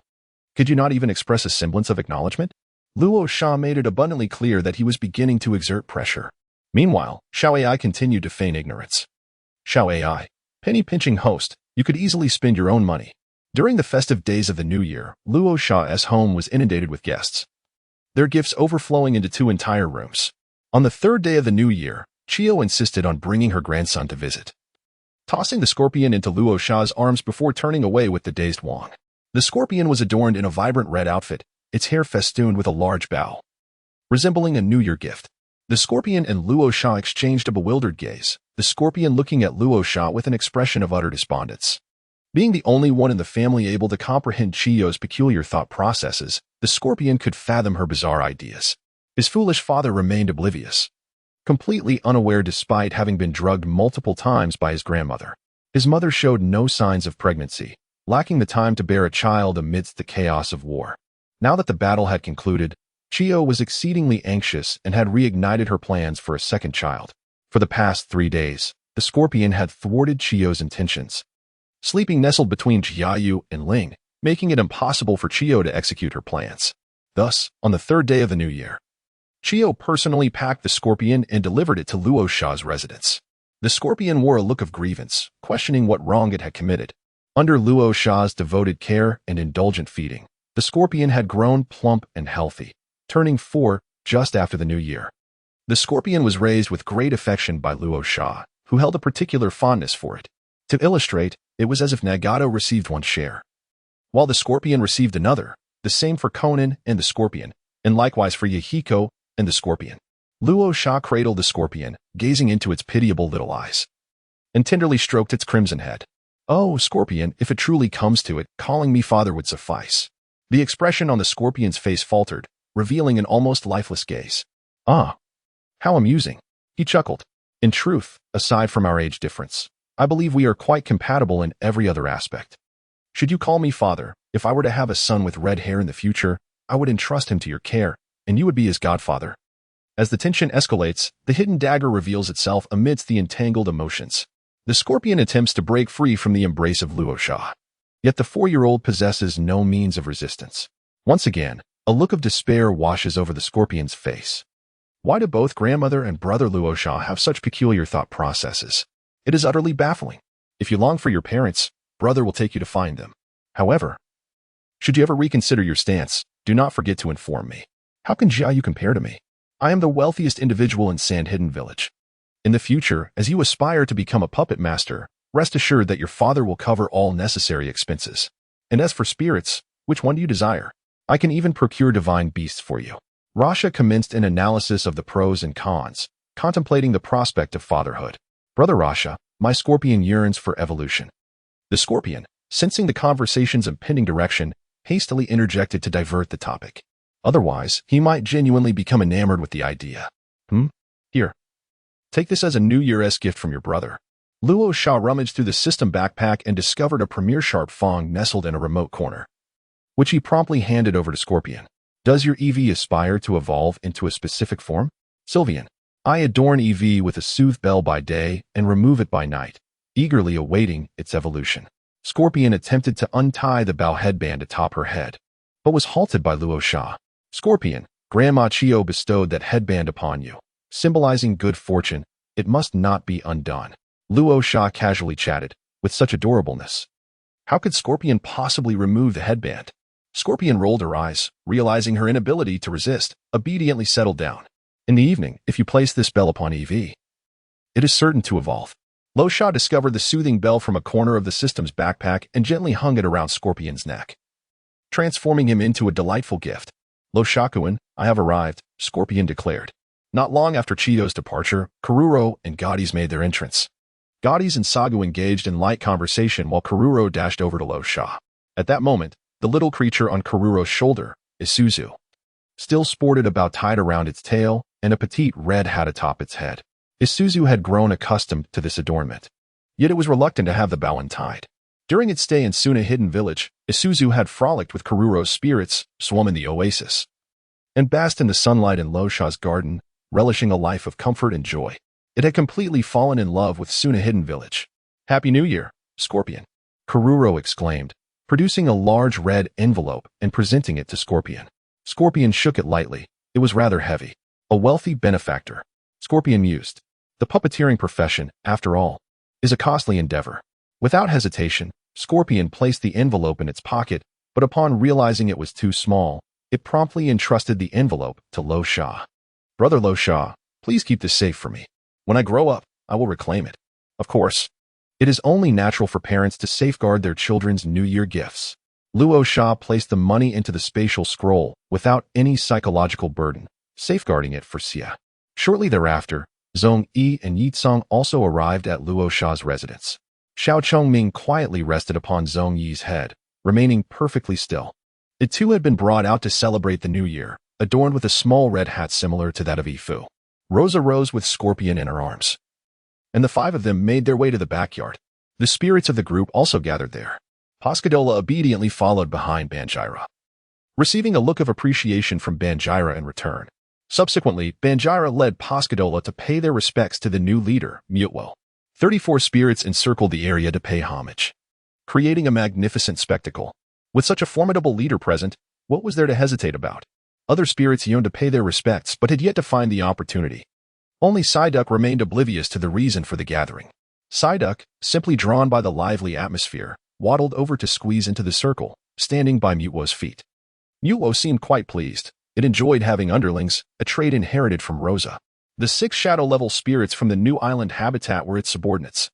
A: Could you not even express a semblance of acknowledgement? Luo Sha made it abundantly clear that he was beginning to exert pressure. Meanwhile, Xiao AI continued to feign ignorance. Xiao AI, penny-pinching host, you could easily spend your own money. During the festive days of the new year, Luo Sha's home was inundated with guests, their gifts overflowing into 2 entire rooms. On the 3rd day of the new year, Chio insisted on bringing her grandson to visit, tossing the scorpion into Luo Sha's arms before turning away with the dazed Wang. The scorpion was adorned in a vibrant red outfit, its hair festooned with a large bow, resembling a New Year gift. The scorpion and Luo Sha exchanged a bewildered gaze, the scorpion looking at Luo Sha with an expression of utter despondence. Being the only one in the family able to comprehend Chio's peculiar thought processes, the scorpion could fathom her bizarre ideas. His foolish father remained oblivious, completely unaware despite having been drugged multiple times by his grandmother. His mother showed no signs of pregnancy, lacking the time to bear a child amidst the chaos of war. Now that the battle had concluded, Chio was exceedingly anxious and had reignited her plans for a second child. For the past 3 days, the scorpion had thwarted Chio's intentions, sleeping nestled between Jialuoluo and Ling, making it impossible for Chio to execute her plans. Thus, on the 3rd day of the new year, Chio personally packed the scorpion and delivered it to Luo Sha's residence. The scorpion wore a look of grievance, questioning what wrong it had committed. Under Luo Sha's devoted care and indulgent feeding, the scorpion had grown plump and healthy, turning 4 just after the new year. The scorpion was raised with great affection by Luo Sha, who held a particular fondness for it. To illustrate, it was as if Nagato received one share, while the scorpion received another, the same for Konan and the scorpion, and likewise for Yehiko and the scorpion. Luo Sha cradled the scorpion, gazing into its pitiable little eyes, and tenderly stroked its crimson head. "Oh, scorpion, if it truly comes to it, calling me father would suffice." The expression on the scorpion's face faltered, revealing an almost lifeless gaze. "Ah, how amusing," he chuckled. "In truth, aside from our age difference, I believe we are quite compatible in every other aspect. Should you call me father, if I were to have a son with red hair in the future, I would entrust him to your care, and you would be his godfather." As the tension escalates, the hidden dagger reveals itself amidst the entangled emotions. The scorpion attempts to break free from the embrace of Luo Sha. Yet the 4-year-old possesses no means of resistance. Once again, a look of despair washes over the scorpion's face. Why do both grandmother and brother Luo Sha have such peculiar thought processes? It is utterly baffling. If you long for your parents, brother will take you to find them. However, should you ever reconsider your stance, do not forget to inform me. How can Jialuoluo compare to me? I am the wealthiest individual in Sand Hidden Village. In the future, as you aspire to become a puppet master, rest assured that your father will cover all necessary expenses. And as for spirits, which one do you desire? I can even procure divine beasts for you. Rasha commenced an analysis of the pros and cons, contemplating the prospect of fatherhood. Brother Rasha, my scorpion yearns for evolution. The scorpion, sensing the conversation's impending direction, hastily interjected to divert the topic. Otherwise, he might genuinely become enamored with the idea. Here. Take this as a New Year's gift from your brother. Luo Sha rummaged through the system backpack and discovered a premier sharp fong nestled in a remote corner, which he promptly handed over to Scorpion. Does your EV aspire to evolve into a specific form? Sylvian, I adorn EV with a soothe bell by day and remove it by night, eagerly awaiting its evolution. Scorpion attempted to untie the bow headband atop her head, but was halted by Luo Sha. Scorpion, Grandma Chio bestowed that headband upon you, symbolizing good fortune. It must not be undone. Luo Sha casually chatted, with such adorableness. How could Scorpion possibly remove the headband? Scorpion rolled her eyes, realizing her inability to resist, obediently settled down. In the evening, if you place this bell upon EV, it is certain to evolve. Luo Sha discovered the soothing bell from a corner of the system's backpack and gently hung it around Scorpion's neck, transforming him into a delightful gift. Luo Shakuin, I have arrived, Scorpion declared. Not long after Chiyo's departure, Karuro and Gaudi's made their entrance. Gaudi's and Sagu engaged in light conversation while Karuro dashed over to Luo Sha. At that moment, the little creature on Karuro's shoulder, Isuzu, still sported a bow tied around its tail and a petite red hat atop its head. Isuzu had grown accustomed to this adornment, yet it was reluctant to have the bow untied. During its stay in Suna Hidden Village, Isuzu had frolicked with Karuro's spirits, swum in the oasis, and basked in the sunlight in Luo Sha's garden, relishing a life of comfort and joy. It had completely fallen in love with Suna Hidden Village. Happy New Year, Scorpion, Karuro exclaimed, producing a large red envelope and presenting it to Scorpion. Scorpion shook it lightly. It was rather heavy. A wealthy benefactor. Scorpion mused. The puppeteering profession, after all, is a costly endeavor. Without hesitation, Scorpion placed the envelope in its pocket, but upon realizing it was too small, it promptly entrusted the envelope to Luo Sha. Brother Luo Sha, please keep this safe for me. When I grow up, I will reclaim it. Of course, it is only natural for parents to safeguard their children's New Year gifts. Luo Sha placed the money into the spatial scroll without any psychological burden, safeguarding it for Xia. Shortly thereafter, Zhong Yi and Yecang also arrived at Luo Sha's residence. Xiao Chongming quietly rested upon Zhong Yi's head, remaining perfectly still. It too had been brought out to celebrate the New Year, adorned with a small red hat similar to that of Yifu. Rosa rose with Scorpion in her arms, and the five of them made their way to the backyard. The spirits of the group also gathered there. Pascadola obediently followed behind Banjira, receiving a look of appreciation from Banjira in return. Subsequently, Banjira led Pascadola to pay their respects to the new leader, Mutwo. 34 spirits encircled the area to pay homage, creating a magnificent spectacle. With such a formidable leader present, what was there to hesitate about? Other spirits yearned to pay their respects but had yet to find the opportunity. Only Psyduck remained oblivious to the reason for the gathering. Psyduck, simply drawn by the lively atmosphere, waddled over to squeeze into the circle, standing by Mutwo's feet. Mutwo seemed quite pleased. It enjoyed having underlings, a trait inherited from Rosa. The 6 shadow-level spirits from the new island habitat were its subordinates,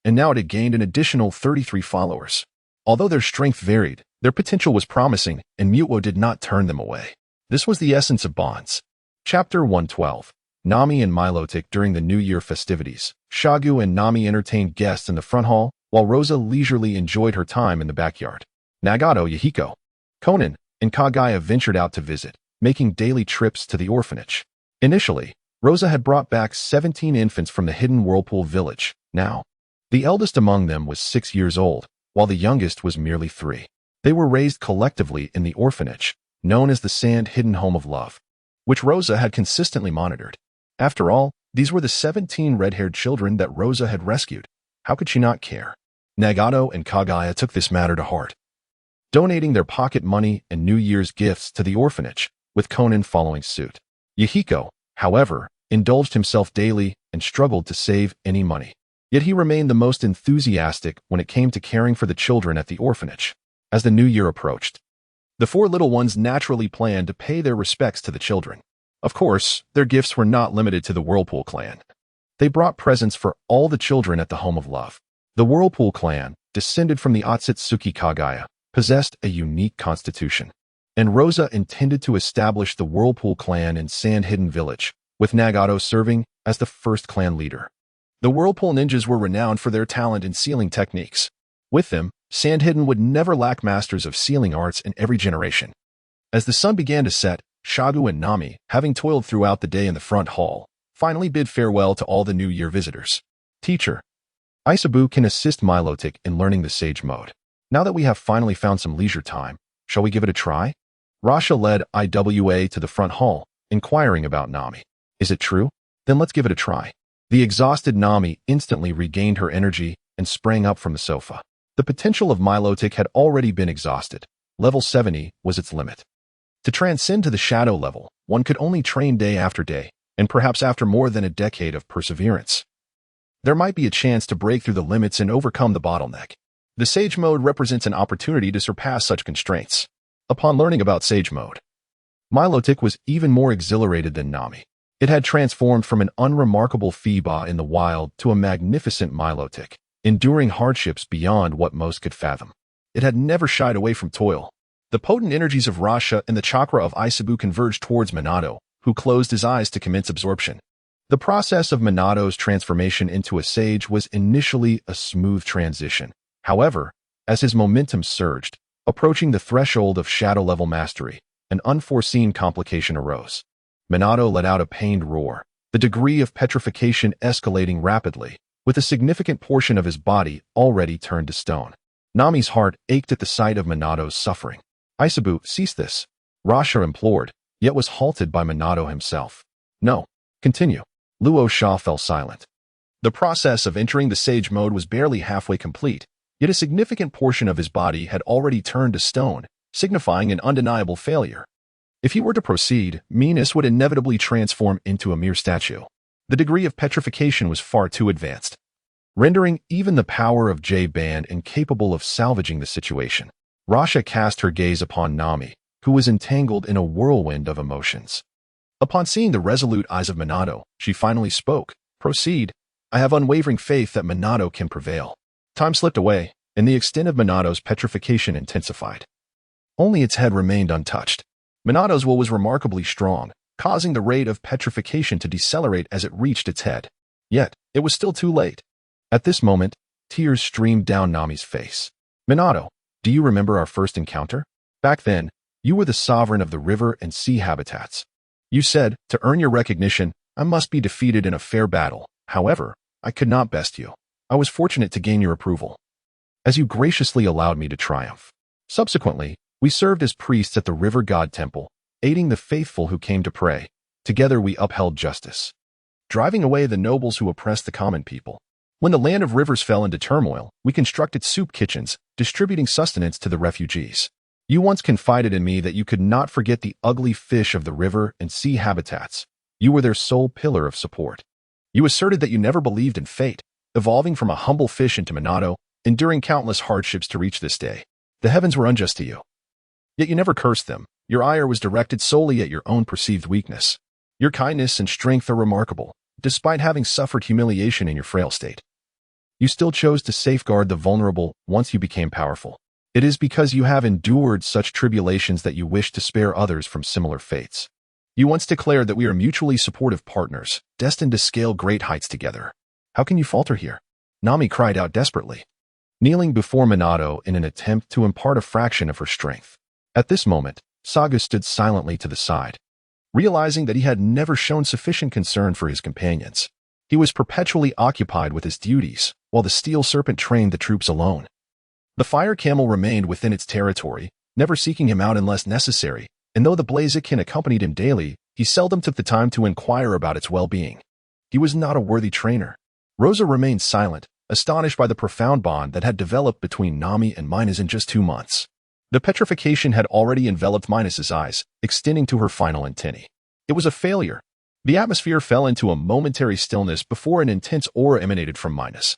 A: and now it had gained an additional 33 followers. Although their strength varied, their potential was promising, and Mutwo did not turn them away. This was the essence of bonds. Chapter 112. Nami and Milotic during the New Year festivities. Shagu and Nami entertained guests in the front hall, while Rosa leisurely enjoyed her time in the backyard. Nagato, Yahiko, Konan, and Kagaya ventured out to visit, making daily trips to the orphanage. Initially, Rosa had brought back 17 infants from the hidden Whirlpool village. Now, the eldest among them was 6 years old, while the youngest was merely 3. They were raised collectively in the orphanage, known as the Sand Hidden Home of Love, which Rosa had consistently monitored. After all, these were the 17 red-haired children that Rosa had rescued. How could she not care? Nagato and Kagaya took this matter to heart, donating their pocket money and New Year's gifts to the orphanage, with Konan following suit. Yahiko, however, indulged himself daily and struggled to save any money. Yet he remained the most enthusiastic when it came to caring for the children at the orphanage. As the new year approached, the four little ones naturally planned to pay their respects to the children. Of course, their gifts were not limited to the Whirlpool clan. They brought presents for all the children at the Home of Love. The Whirlpool clan, descended from the Otsutsuki Kagaya, possessed a unique constitution, and Rosa intended to establish the Whirlpool clan in Sand Hidden Village, with Nagato serving as the first clan leader. The Whirlpool ninjas were renowned for their talent in sealing techniques. With them, Sand Hidden would never lack masters of sealing arts in every generation. As the sun began to set, Shagu and Nami, having toiled throughout the day in the front hall, finally bid farewell to all the New Year visitors. Teacher, Isabu can assist Milotic in learning the Sage Mode. Now that we have finally found some leisure time, shall we give it a try? Rasha led IWA to the front hall, inquiring about Nami. Is it true? Then let's give it a try. The exhausted Nami instantly regained her energy and sprang up from the sofa. The potential of Milotic had already been exhausted. Level 70 was its limit. To transcend to the shadow level, one could only train day after day, and perhaps after more than a decade of perseverance. There might be a chance to break through the limits and overcome the bottleneck. The Sage Mode represents an opportunity to surpass such constraints. Upon learning about Sage Mode, Milotic was even more exhilarated than Nami. It had transformed from an unremarkable Phoeba in the wild to a magnificent Milotic, enduring hardships beyond what most could fathom. It had never shied away from toil. The potent energies of Rasha and the chakra of Isabu converged towards Minato, who closed his eyes to commence absorption. The process of Minato's transformation into a sage was initially a smooth transition. However, as his momentum surged, approaching the threshold of shadow-level mastery, an unforeseen complication arose. Minato let out a pained roar, the degree of petrification escalating rapidly, with a significant portion of his body already turned to stone. Nami's heart ached at the sight of Minato's suffering. Isabu, cease this, Rasha implored, yet was halted by Minato himself. No, continue. Luo Sha fell silent. The process of entering the Sage Mode was barely halfway complete, yet a significant portion of his body had already turned to stone, signifying an undeniable failure. If he were to proceed, Minas would inevitably transform into a mere statue. The degree of petrification was far too advanced, rendering even the power of J-Band incapable of salvaging the situation. Rasha cast her gaze upon Nami, who was entangled in a whirlwind of emotions. Upon seeing the resolute eyes of Minato, she finally spoke. Proceed. I have unwavering faith that Minato can prevail. Time slipped away, and the extent of Minato's petrification intensified. Only its head remained untouched. Minato's will was remarkably strong, causing the rate of petrification to decelerate as it reached its head. Yet, it was still too late. At this moment, tears streamed down Nami's face. Minato, do you remember our first encounter? Back then, you were the sovereign of the river and sea habitats. You said, to earn your recognition, I must be defeated in a fair battle. However, I could not best you. I was fortunate to gain your approval, as you graciously allowed me to triumph. Subsequently, we served as priests at the River God Temple, aiding the faithful who came to pray. Together we upheld justice, driving away the nobles who oppressed the common people. When the land of rivers fell into turmoil, we constructed soup kitchens, distributing sustenance to the refugees. You once confided in me that you could not forget the ugly fish of the river and sea habitats. You were their sole pillar of support. You asserted that you never believed in fate, evolving from a humble fish into Minato, enduring countless hardships to reach this day. The heavens were unjust to you. Yet you never cursed them. Your ire was directed solely at your own perceived weakness. Your kindness and strength are remarkable, despite having suffered humiliation in your frail state. You still chose to safeguard the vulnerable once you became powerful. It is because you have endured such tribulations that you wish to spare others from similar fates. You once declared that we are mutually supportive partners, destined to scale great heights together. How can you falter here? Nami cried out desperately, kneeling before Minato in an attempt to impart a fraction of her strength. At this moment, Saga stood silently to the side, realizing that he had never shown sufficient concern for his companions. He was perpetually occupied with his duties, while the Steel Serpent trained the troops alone. The Fire Camel remained within its territory, never seeking him out unless necessary, and though the Blaziken accompanied him daily, he seldom took the time to inquire about its well-being. He was not a worthy trainer. Rosa remained silent, astonished by the profound bond that had developed between Nami and Minas in just 2 months. The petrification had already enveloped Minas's eyes, extending to her final antennae. It was a failure. The atmosphere fell into a momentary stillness before an intense aura emanated from Minus.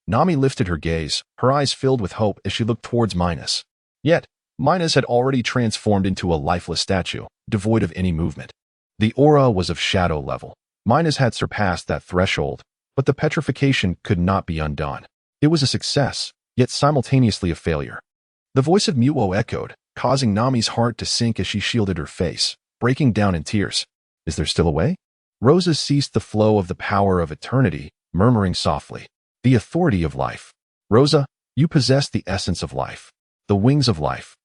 A: Nami lifted her gaze, her eyes filled with hope as she looked towards Minus. Yet, Minus had already transformed into a lifeless statue, devoid of any movement. The aura was of shadow level. Minus had surpassed that threshold, but the petrification could not be undone. It was a success, yet simultaneously a failure. The voice of Muo echoed, causing Nami's heart to sink as she shielded her face, breaking down in tears. Is there still a way? Rosa ceased the flow of the power of eternity, murmuring softly. The authority of life. Rosa, you possess the essence of life. The wings of life.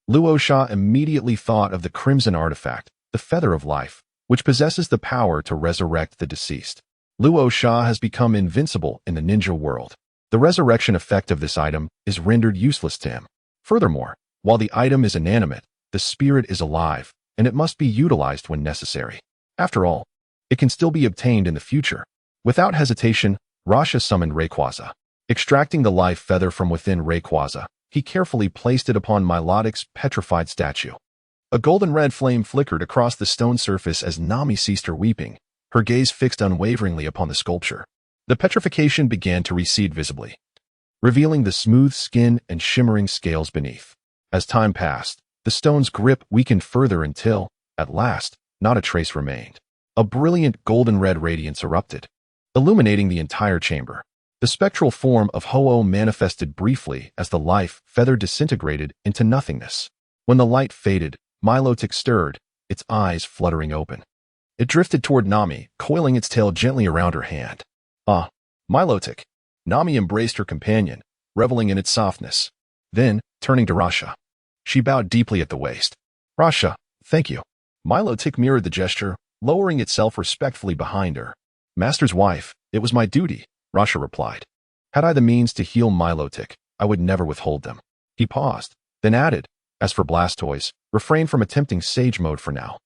A: Luo Sha immediately thought of the crimson artifact, the feather of life, which possesses the power to resurrect the deceased. Luo Sha has become invincible in the ninja world. The resurrection effect of this item is rendered useless to him. Furthermore, while the item is inanimate, the spirit is alive, and it must be utilized when necessary. After all, it can still be obtained in the future. Without hesitation, Rasha summoned Rayquaza. Extracting the life feather from within Rayquaza, he carefully placed it upon Milotic's petrified statue. A golden red flame flickered across the stone surface as Nami ceased her weeping, her gaze fixed unwaveringly upon the sculpture. The petrification began to recede visibly, revealing the smooth skin and shimmering scales beneath. As time passed, the stone's grip weakened further until, at last, not a trace remained. A brilliant golden-red radiance erupted, illuminating the entire chamber. The spectral form of Ho-Oh manifested briefly as the life feather disintegrated into nothingness. When the light faded, Milotic stirred, its eyes fluttering open. It drifted toward Nami, coiling its tail gently around her hand. Ah, Milotic. Nami embraced her companion, reveling in its softness. Then, turning to Rasha, she bowed deeply at the waist. Rasha, thank you. Milotic mirrored the gesture, lowering itself respectfully behind her. Master's wife, it was my duty, Rasha replied. Had I the means to heal Milotic, I would never withhold them. He paused, then added, as for Blastoise, refrain from attempting Sage Mode for now.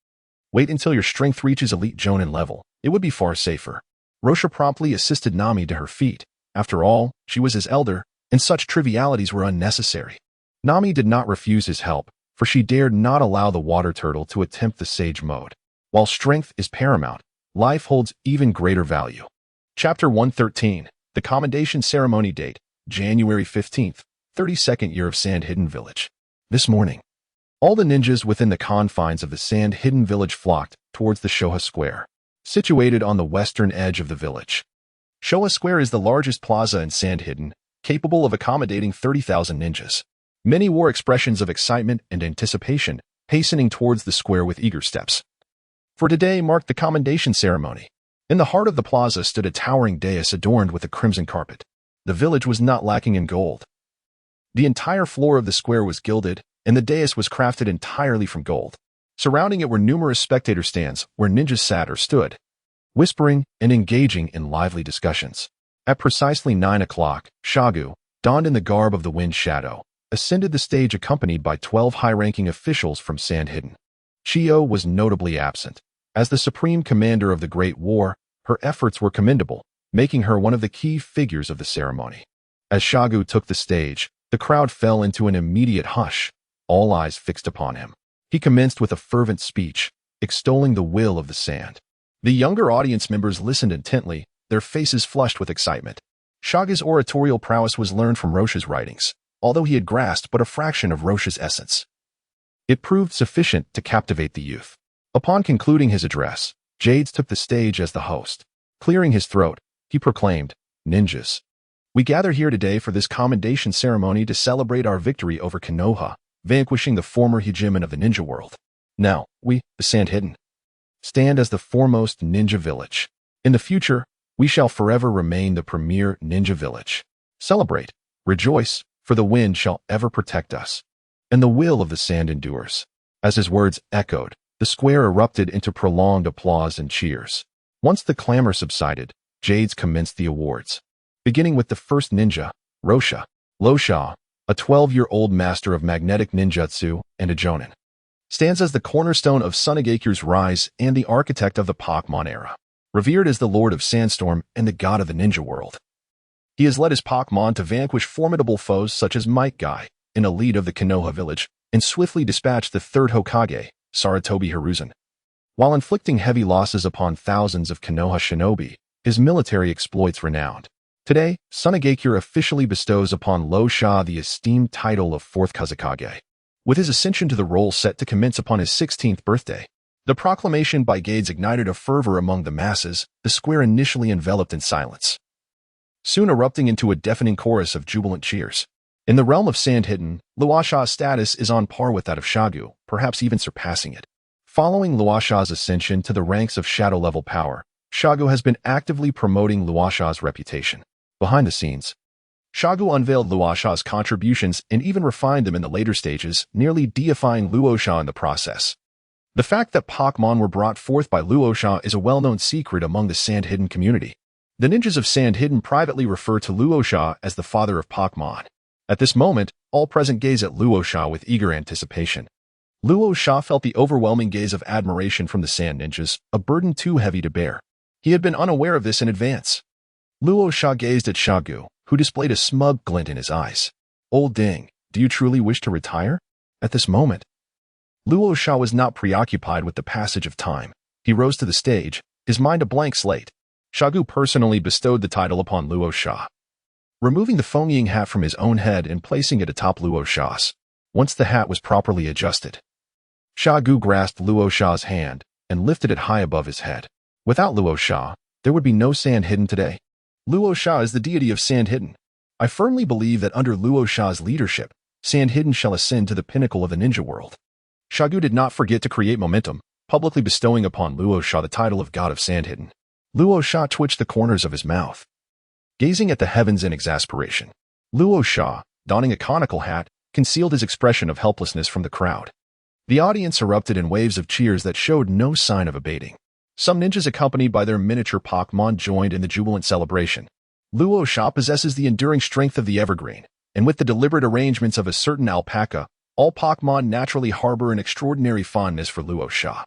A: Wait until your strength reaches Elite Jonin level. It would be far safer. Rasha promptly assisted Nami to her feet. After all, she was his elder, and such trivialities were unnecessary. Nami did not refuse his help, for she dared not allow the water turtle to attempt the Sage Mode. While strength is paramount, life holds even greater value. Chapter 113, The Commendation Ceremony Date, January 15th, 32nd year of Sand Hidden Village. This morning, all the ninjas within the confines of the Sand Hidden Village flocked towards the Shoha Square, situated on the western edge of the village. Shoha Square is the largest plaza in Sand Hidden, capable of accommodating 30,000 ninjas. Many wore expressions of excitement and anticipation, hastening towards the square with eager steps. For today marked the commendation ceremony. In the heart of the plaza stood a towering dais adorned with a crimson carpet. The village was not lacking in gold. The entire floor of the square was gilded, and the dais was crafted entirely from gold. Surrounding it were numerous spectator stands where ninjas sat or stood, whispering and engaging in lively discussions. At precisely 9 o'clock, Shagu, donned in the garb of the Wind Shadow, ascended the stage accompanied by 12 high-ranking officials from Sand Hidden. Chiyo was notably absent. As the supreme commander of the Great War, her efforts were commendable, making her one of the key figures of the ceremony. As Shagu took the stage, the crowd fell into an immediate hush, all eyes fixed upon him. He commenced with a fervent speech, extolling the will of the sand. The younger audience members listened intently, their faces flushed with excitement. Shagu's oratorial prowess was learned from Rosha's writings, although he had grasped but a fraction of Rosha's essence. It proved sufficient to captivate the youth. Upon concluding his address, Jades took the stage as the host. Clearing his throat, he proclaimed, Ninjas, we gather here today for this commendation ceremony to celebrate our victory over Konoha, vanquishing the former hegemon of the ninja world. Now, we, the Sand Hidden, stand as the foremost ninja village. In the future, we shall forever remain the premier ninja village. Celebrate, rejoice, for the wind shall ever protect us, and the will of the sand endures. As his words echoed, the square erupted into prolonged applause and cheers. Once the clamor subsided, Jades commenced the awards. Beginning with the first ninja, Luo Sha, a 12-year-old master of magnetic ninjutsu and a jonin, stands as the cornerstone of Sunagakure's rise and the architect of the Pokémon era. Revered as the Lord of Sandstorm and the god of the ninja world, he has led his Pokémon to vanquish formidable foes such as Might Guy, an elite of the Konoha village, and swiftly dispatched the Third Hokage, Sarutobi Hiruzen. While inflicting heavy losses upon thousands of Konoha shinobi, his military exploits renowned. Today, Sunagakure officially bestows upon Luo Sha the esteemed title of Fourth Kazekage. With his ascension to the role set to commence upon his 16th birthday, the proclamation by Gades ignited a fervor among the masses, the square initially enveloped in silence, soon erupting into a deafening chorus of jubilant cheers. In the realm of Sand Hidden, Luo Sha's status is on par with that of Shagu, perhaps even surpassing it. Following Luo Sha's ascension to the ranks of shadow-level power, Shagu has been actively promoting Luo Sha's reputation. Behind the scenes, Shagu unveiled Luo Sha's contributions and even refined them in the later stages, nearly deifying Luo Sha in the process. The fact that Pokémon were brought forth by Luo Sha is a well-known secret among the Sand Hidden community. The ninjas of Sand Hidden privately refer to Luo Sha as the father of Pokémon. At this moment, all present gaze at Luo Sha with eager anticipation. Luo Sha felt the overwhelming gaze of admiration from the Sand Ninjas, a burden too heavy to bear. He had been unaware of this in advance. Luo Sha gazed at Shagu, who displayed a smug glint in his eyes. "Old Ding, do you truly wish to retire?" At this moment, Luo Sha was not preoccupied with the passage of time. He rose to the stage, his mind a blank slate. Shagu personally bestowed the title upon Luo Sha, removing the foaming hat from his own head and placing it atop Luo Sha's. Once the hat was properly adjusted, Shagu grasped Luo Sha's hand and lifted it high above his head. Without Luo Sha, there would be no Sand Hidden today. Luo Sha is the deity of Sand Hidden. I firmly believe that under Luo Sha's leadership, Sand Hidden shall ascend to the pinnacle of the ninja world. Shagu did not forget to create momentum, publicly bestowing upon Luo Sha the title of God of Sand Hidden. Luo Sha twitched the corners of his mouth, gazing at the heavens in exasperation. Luo Sha, donning a conical hat, concealed his expression of helplessness from the crowd. The audience erupted in waves of cheers that showed no sign of abating. Some ninjas accompanied by their miniature Pokémon joined in the jubilant celebration. Luo Sha possesses the enduring strength of the evergreen, and with the deliberate arrangements of a certain alpaca, all Pokémon naturally harbor an extraordinary fondness for Luo Sha.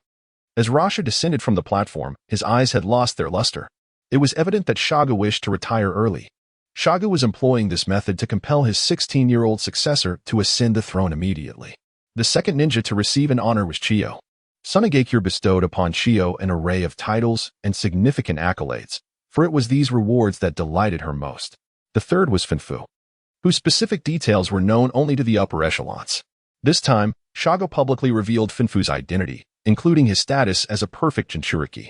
A: As Rasha descended from the platform, his eyes had lost their luster. It was evident that Shagu wished to retire early. Shagu was employing this method to compel his 16-year-old successor to ascend the throne immediately. The second ninja to receive an honor was Chiyo. Sunagakure bestowed upon Chiyo an array of titles and significant accolades, for it was these rewards that delighted her most. The third was Finfu, whose specific details were known only to the upper echelons. This time, Shagu publicly revealed Finfu's identity, including his status as a perfect Jinchuriki.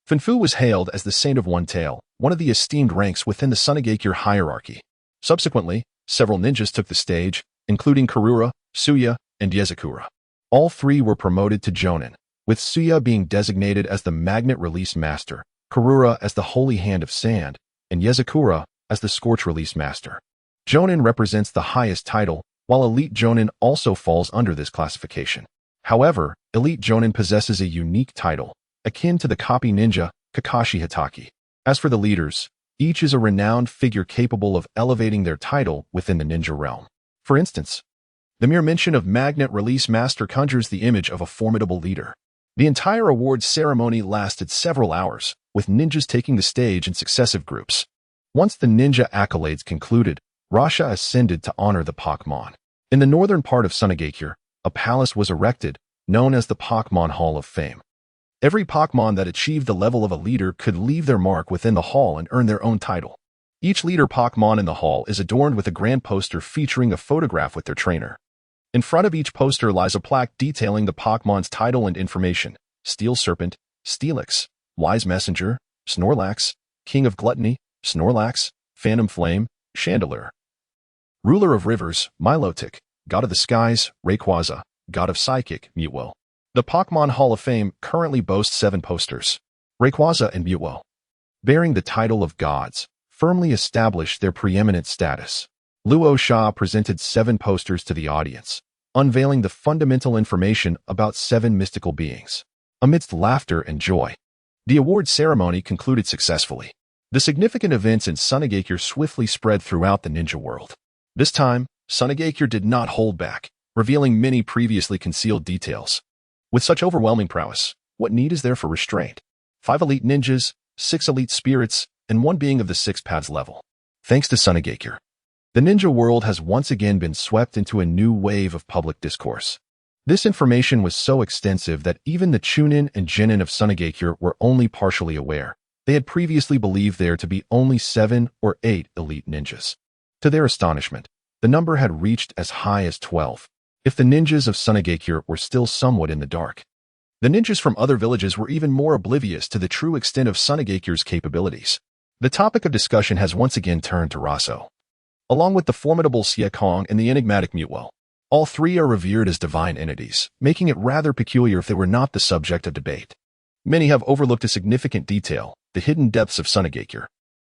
A: Finfu was hailed as the Saint of One Tail, one of the esteemed ranks within the Sunagakure hierarchy. Subsequently, several ninjas took the stage, including Karura, Suya, and Yezakura. All three were promoted to Jonin, with Suya being designated as the Magnet Release Master, Karura as the Holy Hand of Sand, and Yezakura as the Scorch Release Master. Jonin represents the highest title, while Elite Jonin also falls under this classification. However, Elite Jonin possesses a unique title, akin to the copy ninja, Kakashi Hitaki. As for the leaders, each is a renowned figure capable of elevating their title within the ninja realm. For instance, the mere mention of Magnet Release Master conjures the image of a formidable leader. The entire awards ceremony lasted several hours, with ninjas taking the stage in successive groups. Once the ninja accolades concluded, Rasha ascended to honor the Pokémon. In the northern part of Sunagakure, a palace was erected, known as the Pokémon Hall of Fame. Every Pokémon that achieved the level of a leader could leave their mark within the hall and earn their own title. Each leader Pokémon in the hall is adorned with a grand poster featuring a photograph with their trainer. In front of each poster lies a plaque detailing the Pokémon's title and information: Steel Serpent, Steelix, Wise Messenger, Snorlax, King of Gluttony, Snorlax, Phantom Flame, Chandelure, Ruler of Rivers, Milotic, God of the Skies, Rayquaza, God of Psychic, Mutwo. The Pokémon Hall of Fame currently boasts 7 posters. Rayquaza and Mutwo, bearing the title of gods, firmly established their preeminent status. Luo Sha presented 7 posters to the audience, unveiling the fundamental information about 7 mystical beings. Amidst laughter and joy, the award ceremony concluded successfully. The significant events in Sunagakure swiftly spread throughout the ninja world. This time, Sunagakure did not hold back, revealing many previously concealed details. With such overwhelming prowess, what need is there for restraint? 5 elite ninjas, 6 elite spirits, and 1 being of the 6 paths level. Thanks to Sunagakure, the ninja world has once again been swept into a new wave of public discourse. This information was so extensive that even the Chunin and Genin of Sunagakure were only partially aware. They had previously believed there to be only 7 or 8 elite ninjas. To their astonishment, the number had reached as high as 12. If the ninjas of Sunagakure were still somewhat in the dark, the ninjas from other villages were even more oblivious to the true extent of Sunagakure's capabilities. The topic of discussion has once again turned to Rasha. Along with the formidable Yecang and the enigmatic Mutwell, all three are revered as divine entities, making it rather peculiar if they were not the subject of debate. Many have overlooked a significant detail, the hidden depths of Sunagakure.